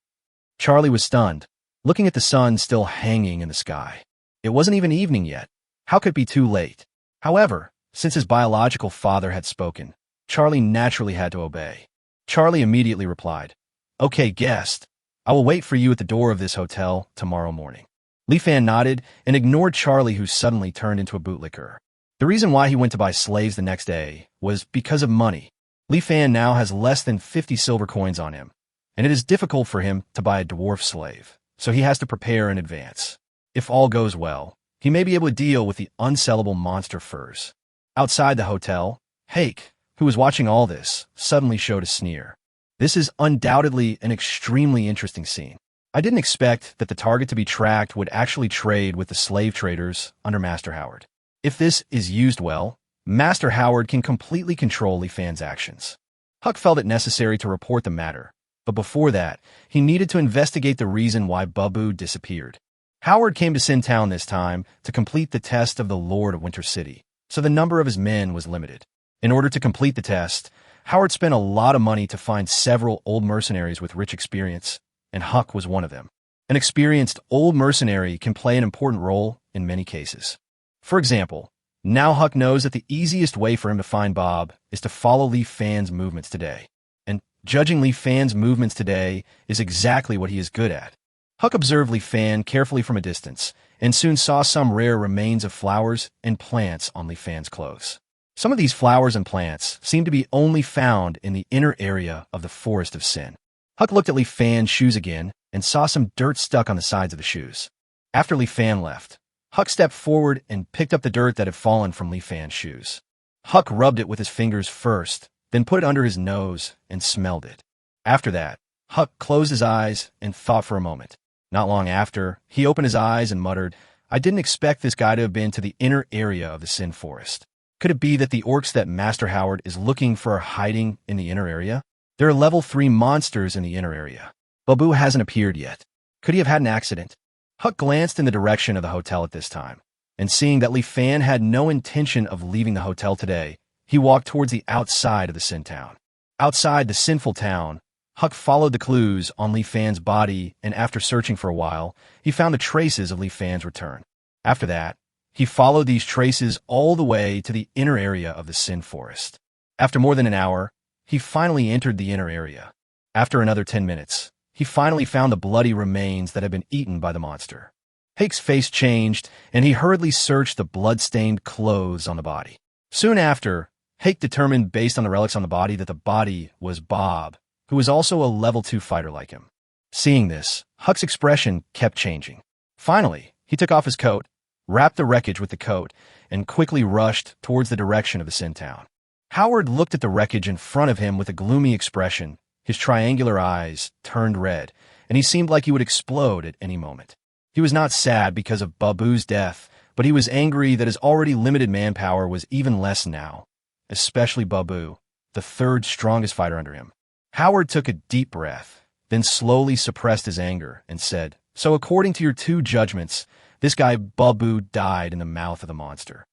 Charlie was stunned, looking at the sun still hanging in the sky. It wasn't even evening yet. How could it be too late? However, since his biological father had spoken, Charlie naturally had to obey. Charlie immediately replied, "Okay, guest. I will wait for you at the door of this hotel tomorrow morning." Li Fan nodded and ignored Charlie, who suddenly turned into a bootlicker. The reason why he went to buy slaves the next day was because of money. Li Fan now has less than 50 silver coins on him, and it is difficult for him to buy a dwarf slave, so he has to prepare in advance. If all goes well, he may be able to deal with the unsellable monster furs. Outside the hotel, Hake, who was watching all this, suddenly showed a sneer. This is undoubtedly an extremely interesting scene. I didn't expect that the target to be tracked would actually trade with the slave traders under Master Howard. If this is used well, Master Howard can completely control Li Fan's actions. Huck felt it necessary to report the matter, but before that, he needed to investigate the reason why Babu disappeared. Howard came to Sin Town this time to complete the test of the Lord of Winter City, so the number of his men was limited. In order to complete the test, Howard spent a lot of money to find several old mercenaries with rich experience, and Huck was one of them. An experienced old mercenary can play an important role in many cases. For example, now Huck knows that the easiest way for him to find Bob is to follow Li Fan's movements today. And judging Li Fan's movements today is exactly what he is good at. Huck observed Li Fan carefully from a distance, and soon saw some rare remains of flowers and plants on Li Fan's clothes. Some of these flowers and plants seemed to be only found in the inner area of the Forest of Sin. Huck looked at Li Fan's shoes again and saw some dirt stuck on the sides of the shoes. After Li Fan left, Huck stepped forward and picked up the dirt that had fallen from Li Fan's shoes. Huck rubbed it with his fingers first, then put it under his nose and smelled it. After that, Huck closed his eyes and thought for a moment. Not long after, he opened his eyes and muttered, "I didn't expect this guy to have been to the inner area of the Sin Forest. Could it be that the orcs that Master Howard is looking for are hiding in the inner area? There are level 3 monsters in the inner area. Babu hasn't appeared yet. Could he have had an accident?" Huck glanced in the direction of the hotel at this time, and seeing that Li Fan had no intention of leaving the hotel today, he walked towards the outside of the Sin Town. Outside the sinful town, Huck followed the clues on Li Fan's body, and after searching for a while, he found the traces of Li Fan's return. After that, he followed these traces all the way to the inner area of the Sin Forest. After more than an hour, he finally entered the inner area. After another 10 minutes, he finally found the bloody remains that had been eaten by the monster. Hake's face changed, and he hurriedly searched the blood-stained clothes on the body. Soon after, Hake determined based on the relics on the body that the body was Bob, who was also a level 2 fighter like him. Seeing this, Huck's expression kept changing. Finally, he took off his coat, wrapped the wreckage with the coat, and quickly rushed towards the direction of the Sin Town. Howard looked at the wreckage in front of him with a gloomy expression. His triangular eyes turned red, and he seemed like he would explode at any moment. He was not sad because of Babu's death, but he was angry that his already limited manpower was even less now, especially Babu, the third strongest fighter under him. Howard took a deep breath, then slowly suppressed his anger and said, "So according to your two judgments, this guy Babu died in the mouth of the monster."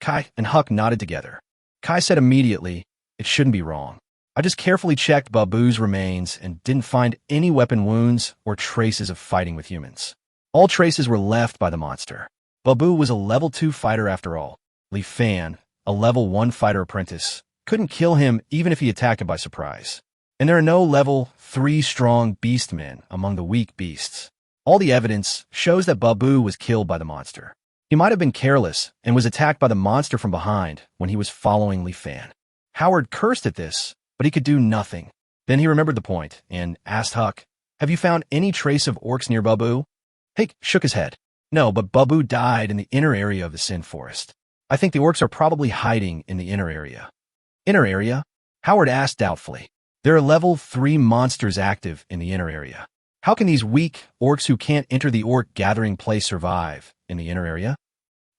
Kai and Huck nodded together. Kai said immediately, "It shouldn't be wrong. I just carefully checked Babu's remains and didn't find any weapon wounds or traces of fighting with humans. All traces were left by the monster. Babu was a level 2 fighter after all. Li Fan, a level 1 fighter apprentice, couldn't kill him even if he attacked him by surprise. And there are no level 3 strong beastmen among the weak beasts. All the evidence shows that Babu was killed by the monster. He might have been careless and was attacked by the monster from behind when he was following Li Fan." Howard cursed at this, but he could do nothing. Then he remembered the point and asked Huck, "Have you found any trace of orcs near Babu?" Hake shook his head. "No, but Babu died in the inner area of the Sin Forest. I think the orcs are probably hiding in the inner area." "Inner area?" Howard asked doubtfully. "There are level 3 monsters active in the inner area. How can these weak orcs who can't enter the orc gathering place survive in the inner area?"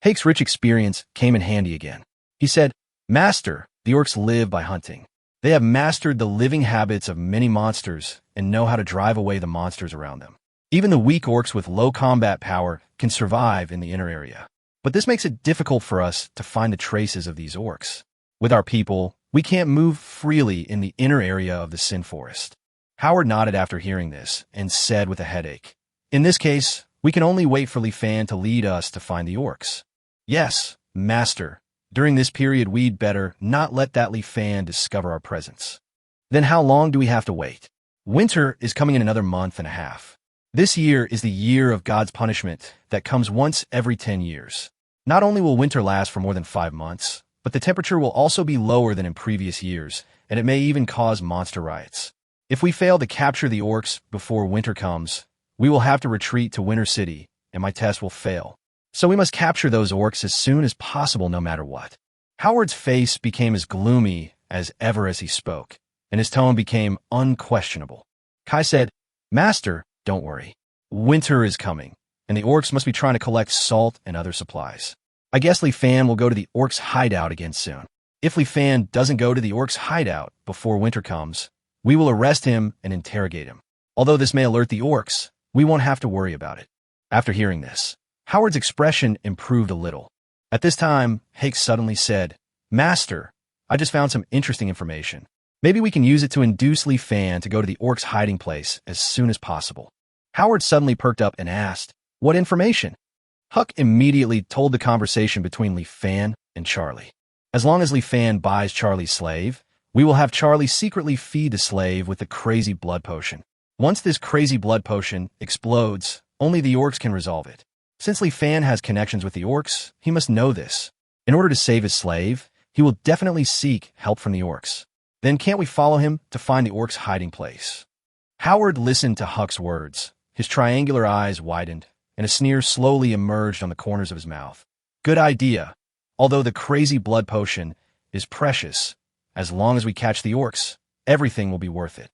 Hake's rich experience came in handy again. He said, "Master, the orcs live by hunting. They have mastered the living habits of many monsters and know how to drive away the monsters around them. Even the weak orcs with low combat power can survive in the inner area. But this makes it difficult for us to find the traces of these orcs. With our people, we can't move freely in the inner area of the Sin Forest." Howard nodded after hearing this and said with a headache, "In this case, we can only wait for Li Fan to lead us to find the orcs." "Yes, Master. During this period, we'd better not let that Li Fan discover our presence." "Then how long do we have to wait?" "Winter is coming in another month and a half. This year is the year of God's punishment that comes once every 10 years. Not only will winter last for more than 5 months, but the temperature will also be lower than in previous years, and it may even cause monster riots. If we fail to capture the orcs before winter comes, we will have to retreat to Winter City, and my test will fail. So we must capture those orcs as soon as possible no matter what." Howard's face became as gloomy as ever as he spoke, and his tone became unquestionable. Kai said, "Master, don't worry. Winter is coming, and the orcs must be trying to collect salt and other supplies. I guess Li Fan will go to the orcs' hideout again soon. If Li Fan doesn't go to the orcs' hideout before winter comes, we will arrest him and interrogate him. Although this may alert the orcs, we won't have to worry about it." After hearing this, Howard's expression improved a little. At this time, Hake suddenly said, "Master, I just found some interesting information. Maybe we can use it to induce Li Fan to go to the orcs' hiding place as soon as possible." Howard suddenly perked up and asked, "What information?" Huck immediately told the conversation between Li Fan and Charlie. "As long as Li Fan buys Charlie's slave, we will have Charlie secretly feed the slave with the crazy blood potion. Once this crazy blood potion explodes, only the orcs can resolve it. Since Li Fan has connections with the orcs, he must know this. In order to save his slave, he will definitely seek help from the orcs. Then can't we follow him to find the orcs' hiding place?" Howard listened to Huck's words. His triangular eyes widened, and a sneer slowly emerged on the corners of his mouth. "Good idea. Although the crazy blood potion is precious, as long as we catch the orcs, everything will be worth it."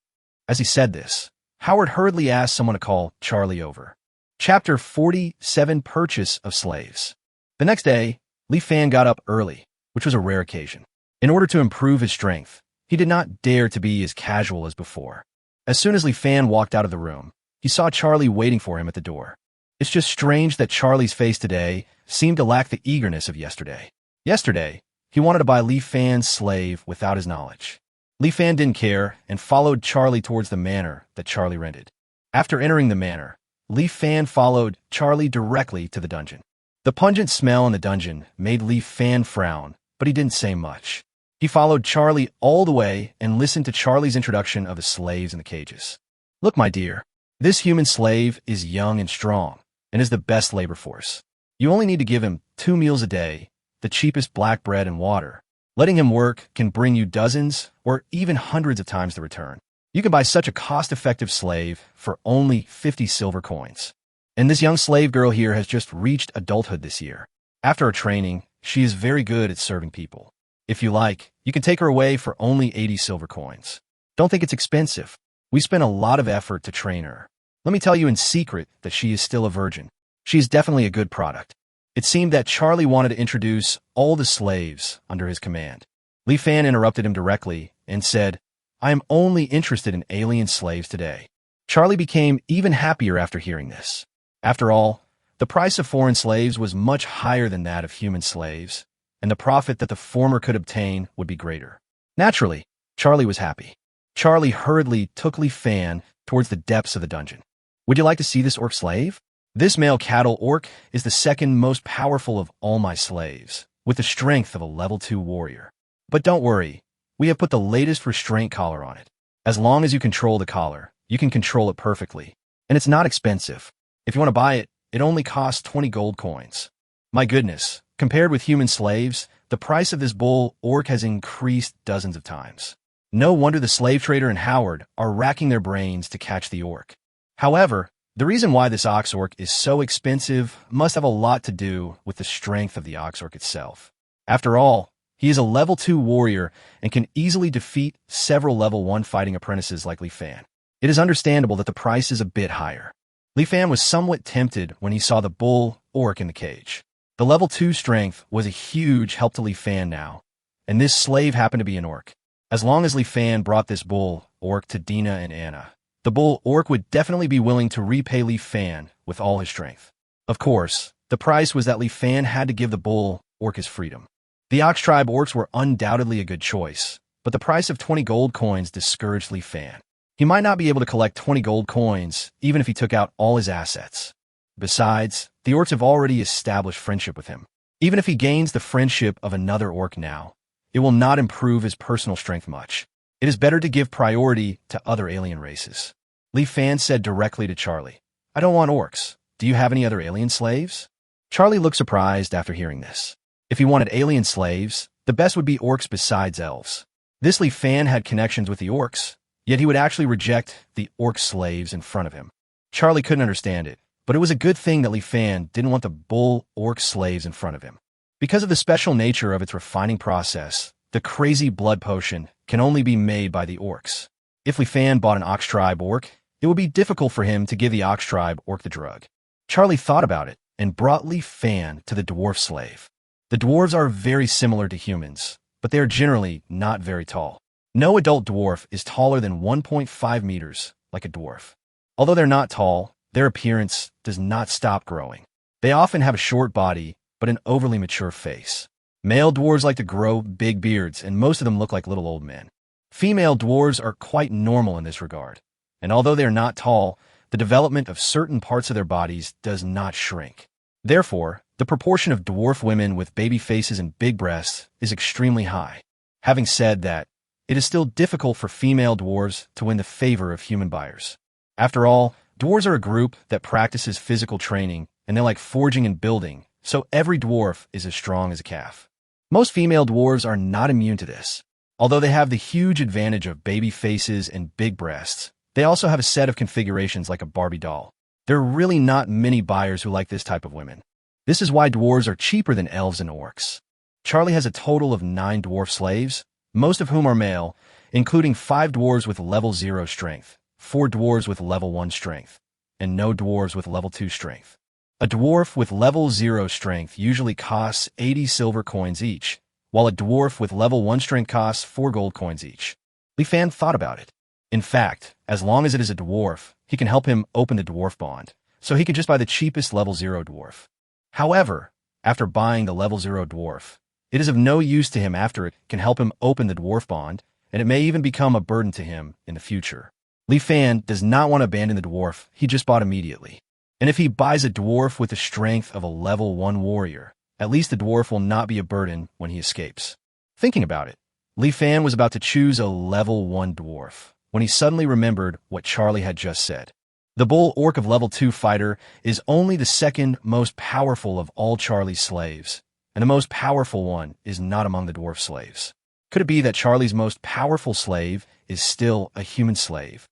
As he said this, Howard hurriedly asked someone to call Charlie over. Chapter 47, Purchase of Slaves. The next day, Li Fan got up early, which was a rare occasion. In order to improve his strength, he did not dare to be as casual as before. As soon as Li Fan walked out of the room, he saw Charlie waiting for him at the door. It's just strange that Charlie's face today seemed to lack the eagerness of yesterday. Yesterday, he wanted to buy Li Fan's slave without his knowledge. Li Fan didn't care and followed Charlie towards the manor that Charlie rented. After entering the manor, Li Fan followed Charlie directly to the dungeon. The pungent smell in the dungeon made Li Fan frown, but he didn't say much. He followed Charlie all the way and listened to Charlie's introduction of the slaves in the cages. "Look, my dear, this human slave is young and strong and is the best labor force. You only need to give him 2 meals a day, the cheapest black bread and water. Letting him work can bring you dozens or even hundreds of times the return. You can buy such a cost-effective slave for only 50 silver coins. And this young slave girl here has just reached adulthood this year. After her training, she is very good at serving people. If you like, you can take her away for only 80 silver coins. Don't think it's expensive. We spent a lot of effort to train her. Let me tell you in secret that she is still a virgin. She is definitely a good product. It seemed that Charlie wanted to introduce all the slaves under his command. Li Fan interrupted him directly and said, "I am only interested in alien slaves today." Charlie became even happier after hearing this. After all, the price of foreign slaves was much higher than that of human slaves, and the profit that the former could obtain would be greater. Naturally, Charlie was happy. Charlie hurriedly took Li Fan towards the depths of the dungeon. "Would you like to see this orc slave? This male cattle orc is the second most powerful of all my slaves, with the strength of a level 2 warrior. But don't worry, we have put the latest restraint collar on it. As long as you control the collar, you can control it perfectly. And it's not expensive. If you want to buy it, it only costs 20 gold coins." My goodness, compared with human slaves, the price of this bull orc has increased dozens of times. No wonder the slave trader and Howard are racking their brains to catch the orc. However, the reason why this ox orc is so expensive must have a lot to do with the strength of the ox orc itself. After all, he is a level 2 warrior and can easily defeat several level 1 fighting apprentices like Li Fan. It is understandable that the price is a bit higher. Li Fan was somewhat tempted when he saw the bull orc in the cage. The level 2 strength was a huge help to Li Fan now, and this slave happened to be an orc. As long as Li Fan brought this bull orc to Dina and Anna, the bull orc would definitely be willing to repay Li Fan with all his strength. Of course, the price was that Li Fan had to give the bull orc his freedom. The Ox Tribe orcs were undoubtedly a good choice, but the price of 20 gold coins discouraged Li Fan. He might not be able to collect 20 gold coins even if he took out all his assets. Besides, the orcs have already established friendship with him. Even if he gains the friendship of another orc now, it will not improve his personal strength much. It is better to give priority to other alien races. Li Fan said directly to Charlie, "I don't want orcs. Do you have any other alien slaves?" Charlie looked surprised after hearing this. If he wanted alien slaves, the best would be orcs besides elves. This Li Fan had connections with the orcs, yet he would actually reject the orc slaves in front of him. Charlie couldn't understand it, but it was a good thing that Li Fan didn't want the bull orc slaves in front of him. Because of the special nature of its refining process, the crazy blood potion can only be made by the orcs. If Li Fan bought an Ox Tribe orc, it would be difficult for him to give the Ox Tribe orc the drug. Charlie thought about it and brought Li Fan to the dwarf slave. The dwarves are very similar to humans, but they are generally not very tall. No adult dwarf is taller than 1.5 meters, like a dwarf. Although they're not tall, their appearance does not stop growing. They often have a short body, but an overly mature face. Male dwarves like to grow big beards, and most of them look like little old men. Female dwarves are quite normal in this regard, and although they are not tall, the development of certain parts of their bodies does not shrink. Therefore, the proportion of dwarf women with baby faces and big breasts is extremely high. Having said that, it is still difficult for female dwarves to win the favor of human buyers. After all, dwarves are a group that practices physical training, and they like forging and building, so every dwarf is as strong as a calf. Most female dwarves are not immune to this. Although they have the huge advantage of baby faces and big breasts, they also have a set of configurations like a Barbie doll. There are really not many buyers who like this type of women. This is why dwarves are cheaper than elves and orcs. Charlie has a total of 9 dwarf slaves, most of whom are male, including 5 dwarves with level 0 strength, 4 dwarves with level 1 strength, and no dwarves with level 2 strength. A dwarf with level 0 strength usually costs 80 silver coins each, while a dwarf with level 1 strength costs 4 gold coins each. Li Fan thought about it. In fact, as long as it is a dwarf, he can help him open the dwarf bond, so he can just buy the cheapest level 0 dwarf. However, after buying the level 0 dwarf, it is of no use to him after it can help him open the dwarf bond, and it may even become a burden to him in the future. Li Fan does not want to abandon the dwarf he just bought immediately. And if he buys a dwarf with the strength of a level 1 warrior, at least the dwarf will not be a burden when he escapes. Thinking about it, Li Fan was about to choose a level 1 dwarf when he suddenly remembered what Charlie had just said. The bull orc of level 2 fighter is only the second most powerful of all Charlie's slaves, and the most powerful one is not among the dwarf slaves. Could it be that Charlie's most powerful slave is still a human slave?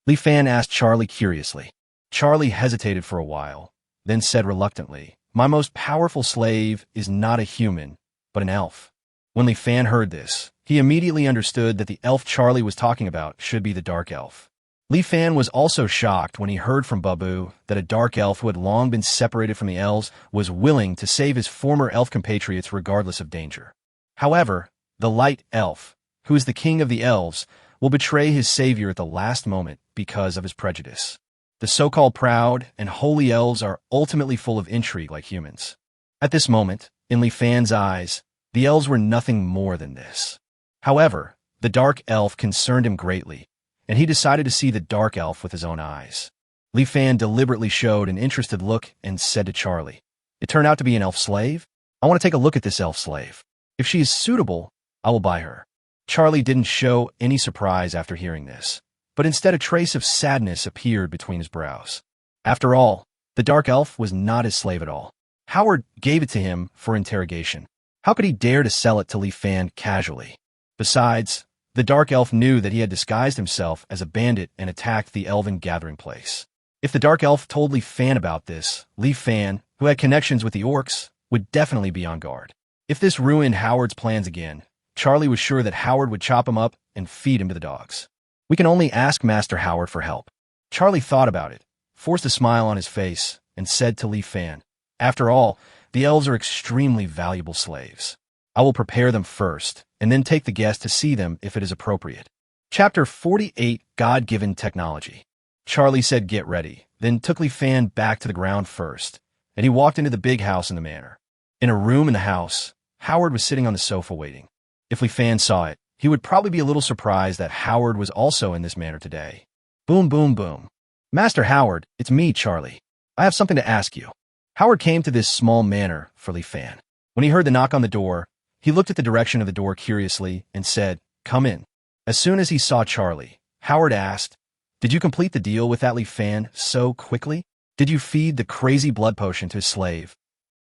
Li Fan asked Charlie curiously. Charlie hesitated for a while, then said reluctantly, "My most powerful slave is not a human, but an elf." When Li Fan heard this, he immediately understood that the elf Charlie was talking about should be the dark elf. Li Fan was also shocked when he heard from Babu that a dark elf who had long been separated from the elves was willing to save his former elf compatriots regardless of danger. However, the light elf, who is the king of the elves, will betray his savior at the last moment because of his prejudice. The so-called proud and holy elves are ultimately full of intrigue like humans. At this moment, in Li Fan's eyes, the elves were nothing more than this. However, the dark elf concerned him greatly, and he decided to see the dark elf with his own eyes. Li Fan deliberately showed an interested look and said to Charlie, "It turned out to be an elf slave? I want to take a look at this elf slave. If she is suitable, I will buy her." Charlie didn't show any surprise after hearing this, but instead a trace of sadness appeared between his brows. After all, the dark elf was not his slave at all. Howard gave it to him for interrogation. How could he dare to sell it to Li Fan casually? Besides, the dark elf knew that he had disguised himself as a bandit and attacked the elven gathering place. If the dark elf told Li Fan about this, Li Fan, who had connections with the orcs, would definitely be on guard. If this ruined Howard's plans again, Charlie was sure that Howard would chop him up and feed him to the dogs. "We can only ask Master Howard for help." Charlie thought about it, forced a smile on his face, and said to Li Fan, "After all, the elves are extremely valuable slaves. I will prepare them first, and then take the guest to see them if it is appropriate." Chapter 48, God-Given Technology. Charlie said get ready, then took Li Fan back to the ground first, and he walked into the big house in the manor. In a room in the house, Howard was sitting on the sofa waiting. If Li Fan saw it, he would probably be a little surprised that Howard was also in this manor today. Boom, boom, boom. "Master Howard, it's me, Charlie. I have something to ask you." Howard came to this small manor for Li Fan. When he heard the knock on the door, he looked at the direction of the door curiously and said, "Come in." As soon as he saw Charlie, Howard asked, "Did you complete the deal with that Li Fan so quickly? Did you feed the crazy blood potion to his slave?"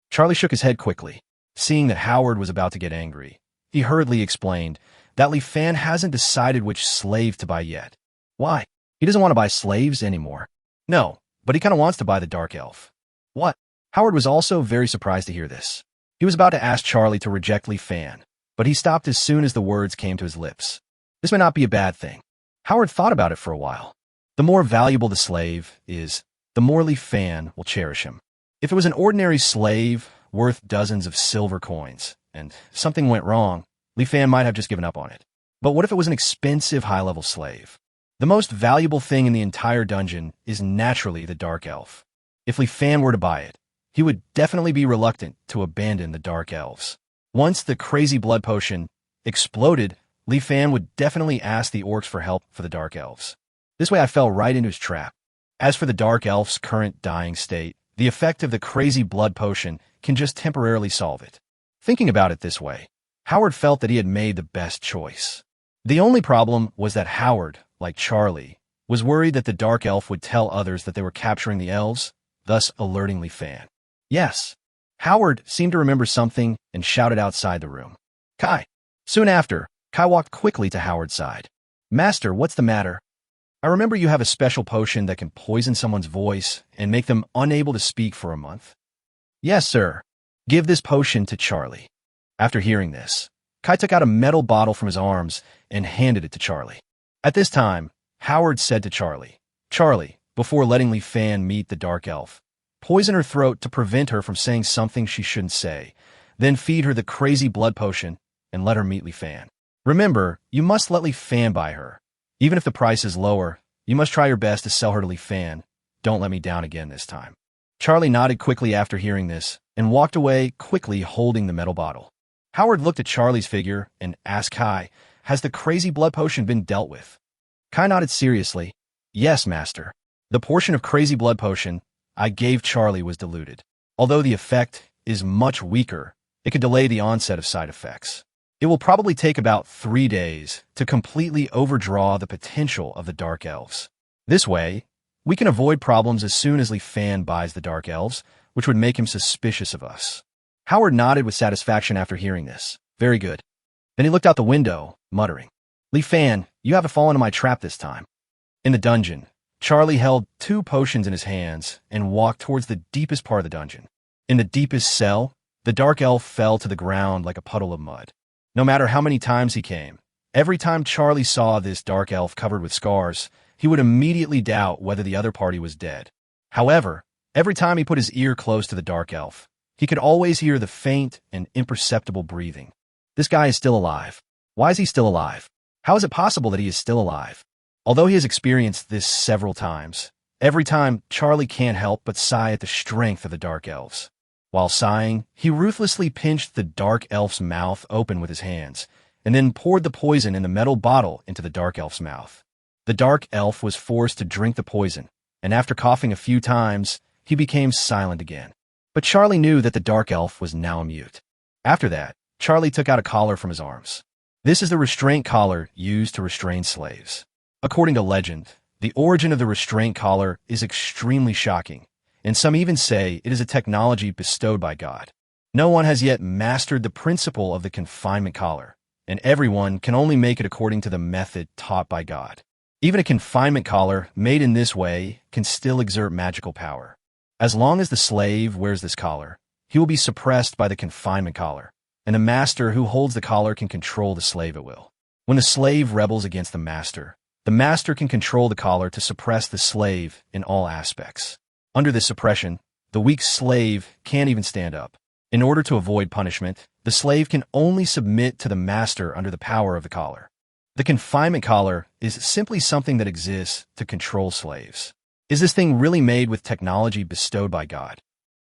Charlie shook his head quickly. Seeing that Howard was about to get angry, he hurriedly explained that Li Fan hasn't decided which slave to buy yet. Why? He doesn't want to buy slaves anymore. No, but he kind of wants to buy the dark elf. What? Howard was also very surprised to hear this. He was about to ask Charlie to reject Li Fan, but he stopped as soon as the words came to his lips. This may not be a bad thing. Howard thought about it for a while. The more valuable the slave is, the more Li Fan will cherish him. If it was an ordinary slave worth dozens of silver coins, and something went wrong, Li Fan might have just given up on it. But what if it was an expensive high-level slave? The most valuable thing in the entire dungeon is naturally the dark elf. If Li Fan were to buy it, he would definitely be reluctant to abandon the dark elves. Once the crazy blood potion exploded, Li Fan would definitely ask the orcs for help for the dark elves. This way I fell right into his trap. As for the dark elf's current dying state, the effect of the crazy blood potion can just temporarily solve it. Thinking about it this way, Howard felt that he had made the best choice. The only problem was that Howard, like Charlie, was worried that the dark elf would tell others that they were capturing the elves, thus alerting Li Fan. Yes, Howard seemed to remember something and shouted outside the room, "Kai!" Soon after, Kai walked quickly to Howard's side. "Master, what's the matter? I remember you have a special potion that can poison someone's voice and make them unable to speak for a month." "Yes, sir. Give this potion to Charlie." After hearing this, Kai took out a metal bottle from his arms and handed it to Charlie. At this time, Howard said to Charlie, "Charlie, before letting Li Fan meet the dark elf, poison her throat to prevent her from saying something she shouldn't say, then feed her the crazy blood potion and let her meet Li Fan. Remember, you must let Li Fan buy her. Even if the price is lower, you must try your best to sell her to Li Fan. Don't let me down again this time." Charlie nodded quickly after hearing this and walked away quickly holding the metal bottle. Howard looked at Charlie's figure and asked Kai, "Has the crazy blood potion been dealt with?" Kai nodded seriously. "Yes, master. The portion of crazy blood potion I gave Charlie was diluted. Although the effect is much weaker, it could delay the onset of side effects. It will probably take about 3 days to completely overdraw the potential of the dark elves. This way, we can avoid problems as soon as Li Fan buys the dark elves, which would make him suspicious of us." Howard nodded with satisfaction after hearing this. Very good. Then he looked out the window, muttering, Li Fan, you haven't fallen into my trap this time. In the dungeon, Charlie held 2 potions in his hands and walked towards the deepest part of the dungeon. In the deepest cell, the dark elf fell to the ground like a puddle of mud. No matter how many times he came, every time Charlie saw this dark elf covered with scars, he would immediately doubt whether the other party was dead. However, every time he put his ear close to the dark elf, he could always hear the faint and imperceptible breathing. This guy is still alive. Why is he still alive? How is it possible that he is still alive? Although he has experienced this several times, every time Charlie can't help but sigh at the strength of the dark elves. While sighing, he ruthlessly pinched the dark elf's mouth open with his hands, and then poured the poison in the metal bottle into the dark elf's mouth. The dark elf was forced to drink the poison, and after coughing a few times, he became silent again. But Charlie knew that the dark elf was now mute. After that, Charlie took out a collar from his arms. This is the restraint collar used to restrain slaves. According to legend, the origin of the restraint collar is extremely shocking, and some even say it is a technology bestowed by God. No one has yet mastered the principle of the confinement collar, and everyone can only make it according to the method taught by God. Even a confinement collar made in this way can still exert magical power. As long as the slave wears this collar, he will be suppressed by the confinement collar, and the master who holds the collar can control the slave at will. When the slave rebels against the master can control the collar to suppress the slave in all aspects. Under this suppression, the weak slave can't even stand up. In order to avoid punishment, the slave can only submit to the master under the power of the collar. The confinement collar is simply something that exists to control slaves. Is this thing really made with technology bestowed by God?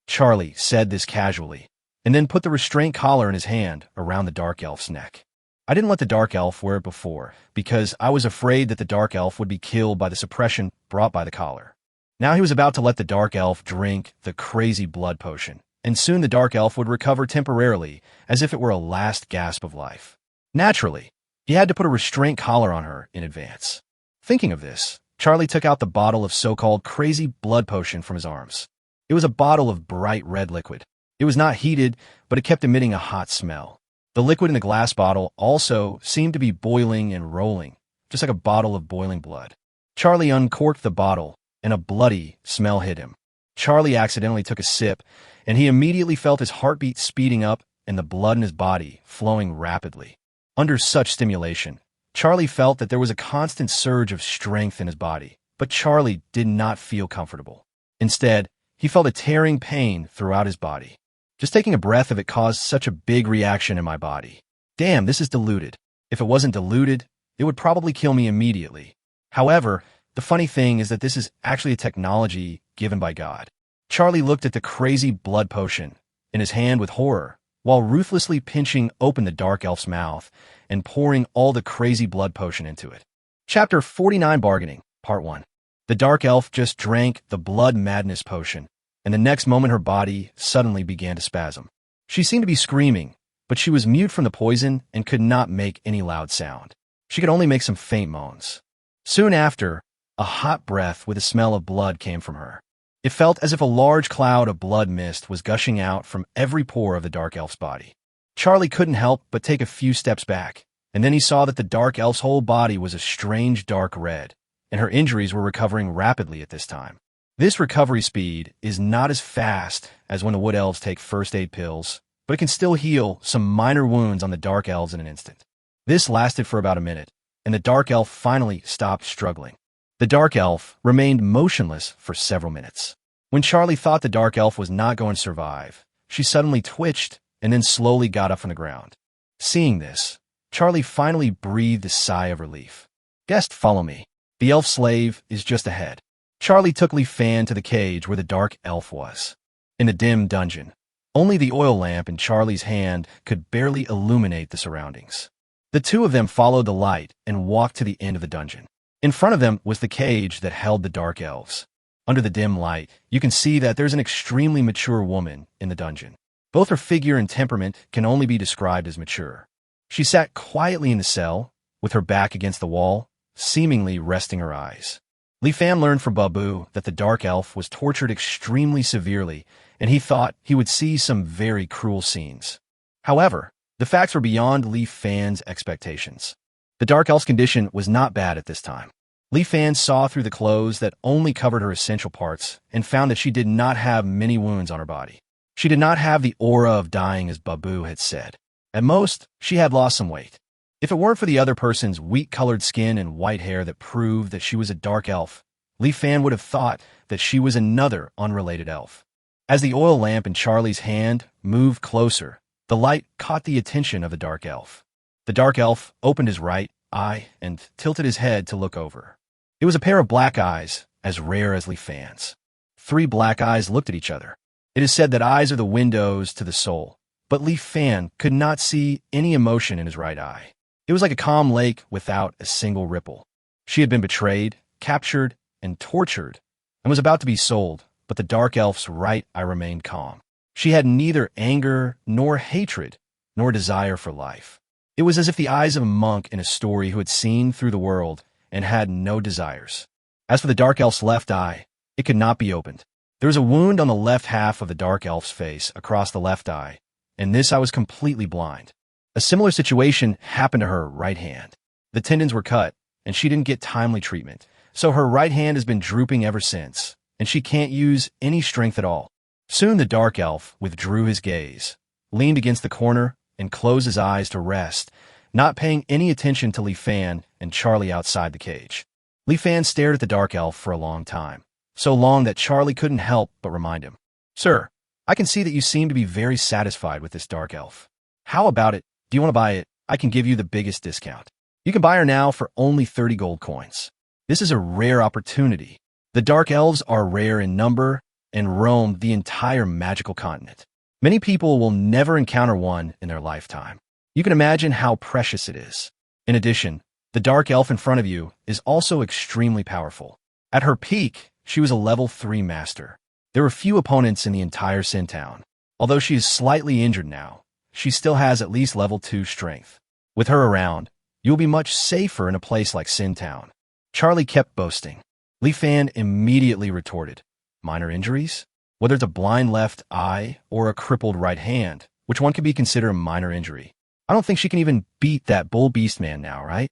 Charlie said this casually, and then put the restraint collar in his hand around the dark elf's neck. I didn't let the dark elf wear it before, because I was afraid that the dark elf would be killed by the suppression brought by the collar. Now he was about to let the dark elf drink the crazy blood potion, and soon the dark elf would recover temporarily, as if it were a last gasp of life. Naturally, he had to put a restraint collar on her in advance. Thinking of this, Charlie took out the bottle of so-called crazy blood potion from his arms. It was a bottle of bright red liquid. It was not heated, but it kept emitting a hot smell. The liquid in the glass bottle also seemed to be boiling and rolling, just like a bottle of boiling blood. Charlie uncorked the bottle, and a bloody smell hit him. Charlie accidentally took a sip, and he immediately felt his heartbeat speeding up and the blood in his body flowing rapidly. Under such stimulation, Charlie felt that there was a constant surge of strength in his body, but Charlie did not feel comfortable. Instead, he felt a tearing pain throughout his body. Just taking a breath of it caused such a big reaction in my body. Damn, this is diluted. If it wasn't diluted, it would probably kill me immediately. However, the funny thing is that this is actually a technology given by God. Charlie looked at the crazy blood potion in his hand with horror, while ruthlessly pinching open the dark elf's mouth and pouring all the crazy blood potion into it. Chapter 49 Bargaining, Part 1. The dark elf just drank the blood madness potion, and the next moment her body suddenly began to spasm. She seemed to be screaming, but she was mute from the poison and could not make any loud sound. She could only make some faint moans. Soon after, a hot breath with a smell of blood came from her. It felt as if a large cloud of blood mist was gushing out from every pore of the dark elf's body. Charlie couldn't help but take a few steps back, and then he saw that the dark elf's whole body was a strange dark red, and her injuries were recovering rapidly at this time. This recovery speed is not as fast as when the wood elves take first aid pills, but it can still heal some minor wounds on the dark elves in an instant. This lasted for about a minute, and the dark elf finally stopped struggling. The dark elf remained motionless for several minutes. When Charlie thought the dark elf was not going to survive, she suddenly twitched and then slowly got up from the ground. Seeing this, Charlie finally breathed a sigh of relief. Guest, follow me. The elf slave is just ahead. Charlie took Li Fan to the cage where the dark elf was. In the dim dungeon, only the oil lamp in Charlie's hand could barely illuminate the surroundings. The two of them followed the light and walked to the end of the dungeon. In front of them was the cage that held the dark elves. Under the dim light, you can see that there's an extremely mature woman in the dungeon. Both her figure and temperament can only be described as mature. She sat quietly in the cell, with her back against the wall, seemingly resting her eyes. Li Fan learned from Babu that the dark elf was tortured extremely severely and he thought he would see some very cruel scenes. However, the facts were beyond Li Fan's expectations. The Dark Elf's condition was not bad at this time. Li Fan saw through the clothes that only covered her essential parts and found that she did not have many wounds on her body. She did not have the aura of dying as Babu had said. At most, she had lost some weight. If it weren't for the other person's wheat-colored skin and white hair that proved that she was a dark elf, Li Fan would have thought that she was another unrelated elf. As the oil lamp in Charlie's hand moved closer, the light caught the attention of the dark elf. The dark elf opened his right eye and tilted his head to look over. It was a pair of black eyes, as rare as Li Fan's. 3 black eyes looked at each other. It is said that eyes are the windows to the soul, but Li Fan could not see any emotion in his right eye. It was like a calm lake without a single ripple. She had been betrayed, captured, and tortured, and was about to be sold, but the dark elf's right eye remained calm. She had neither anger, nor hatred, nor desire for life. It was as if the eyes of a monk in a story who had seen through the world and had no desires. As for the dark elf's left eye, it could not be opened. There was a wound on the left half of the dark elf's face across the left eye, and this eye was completely blind. A similar situation happened to her right hand. The tendons were cut, and she didn't get timely treatment, so her right hand has been drooping ever since, and she can't use any strength at all. Soon the dark elf withdrew his gaze, leaned against the corner, and closed his eyes to rest, not paying any attention to Li Fan and Charlie outside the cage. Li Fan stared at the dark elf for a long time, so long that Charlie couldn't help but remind him, "Sir, I can see that you seem to be very satisfied with this dark elf. How about it? Do you want to buy it? I can give you the biggest discount. You can buy her now for only 30 gold coins. This is a rare opportunity. The dark elves are rare in number and roam the entire magical continent. Many people will never encounter one in their lifetime. You can imagine how precious it is. In addition, the dark elf in front of you is also extremely powerful. At her peak, she was a level 3 master. There were few opponents in the entire Sin Town. Although she is slightly injured now, she still has at least level 2 strength. With her around, you'll be much safer in a place like Sin Town." Charlie kept boasting. Li Fan immediately retorted, "Minor injuries? Whether it's a blind left eye or a crippled right hand, which one could be considered a minor injury? I don't think she can even beat that bull beast man now, right?"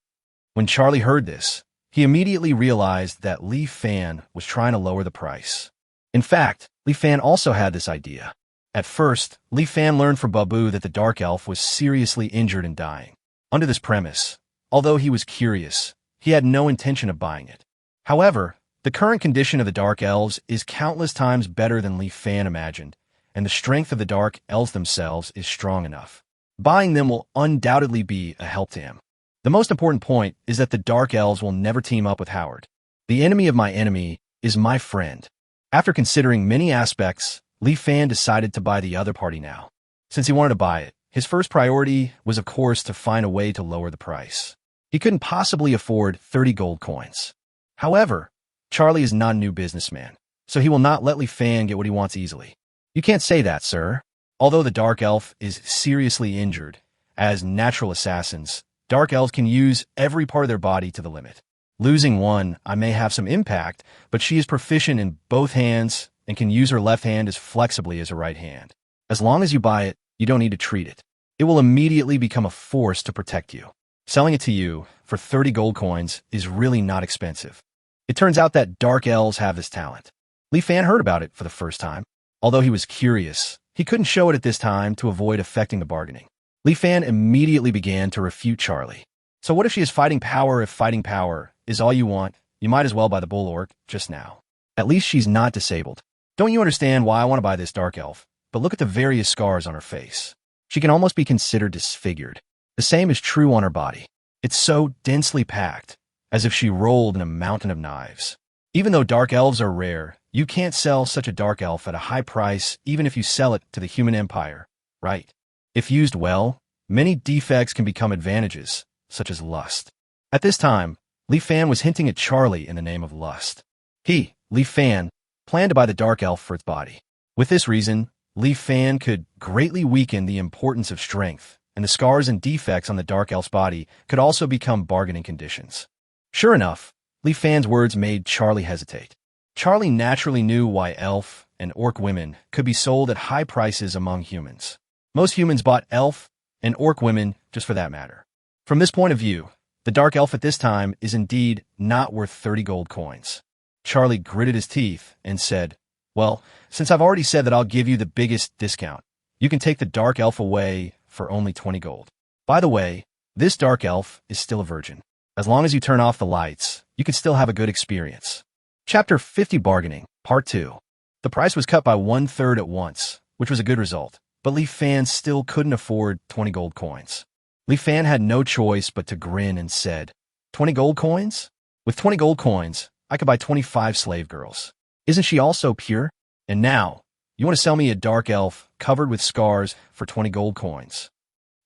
When Charlie heard this, he immediately realized that Li Fan was trying to lower the price. In fact, Li Fan also had this idea. At first, Li Fan learned from Babu that the dark elf was seriously injured and dying. Under this premise, although he was curious, he had no intention of buying it. However, the current condition of the dark elves is countless times better than Li Fan imagined, and the strength of the dark elves themselves is strong enough. Buying them will undoubtedly be a help to him. The most important point is that the dark elves will never team up with Howard. The enemy of my enemy is my friend. After considering many aspects, Li Fan decided to buy the other party now. Since he wanted to buy it, his first priority was of course to find a way to lower the price. He couldn't possibly afford 30 gold coins. However, Charlie is not a new businessman, so he will not let Li Fan get what he wants easily. "You can't say that, sir." Although the dark elf is seriously injured, as natural assassins, dark elves can use every part of their body to the limit. Losing one, I may have some impact, but she is proficient in both hands and can use her left hand as flexibly as her right hand. As long as you buy it, you don't need to treat it. It will immediately become a force to protect you. Selling it to you for 30 gold coins is really not expensive. It turns out that dark elves have this talent. Li Fan heard about it for the first time. Although he was curious, he couldn't show it at this time to avoid affecting the bargaining. Li Fan immediately began to refute Charlie. "So what if she is fighting power? If fighting power is all you want, you might as well buy the bull orc just now. At least she's not disabled. Don't you understand why I want to buy this dark elf? But look at the various scars on her face. She can almost be considered disfigured. The same is true on her body. It's so densely packed, as if she rolled in a mountain of knives. Even though dark elves are rare, you can't sell such a dark elf at a high price even if you sell it to the human empire, right? If used well, many defects can become advantages, such as lust." At this time, Li Fan was hinting at Charlie in the name of lust. He, Li Fan, planned to buy the dark elf for its body. With this reason, Li Fan could greatly weaken the importance of strength, and the scars and defects on the dark elf's body could also become bargaining conditions. Sure enough, Li Fan's words made Charlie hesitate. Charlie naturally knew why elf and orc women could be sold at high prices among humans. Most humans bought elf and orc women just for that matter. From this point of view, the dark elf at this time is indeed not worth 30 gold coins. Charlie gritted his teeth and said, "Well, since I've already said that I'll give you the biggest discount, you can take the dark elf away for only 20 gold. By the way, this dark elf is still a virgin. As long as you turn off the lights, you can still have a good experience." Chapter 50 Bargaining, Part 2. The price was cut by 1/3 at once, which was a good result, but Li Fan still couldn't afford 20 gold coins. Li Fan had no choice but to grin and said, "20 gold coins? With 20 gold coins, I could buy 25 slave girls. Isn't she also pure? And now, you want to sell me a dark elf covered with scars for 20 gold coins?"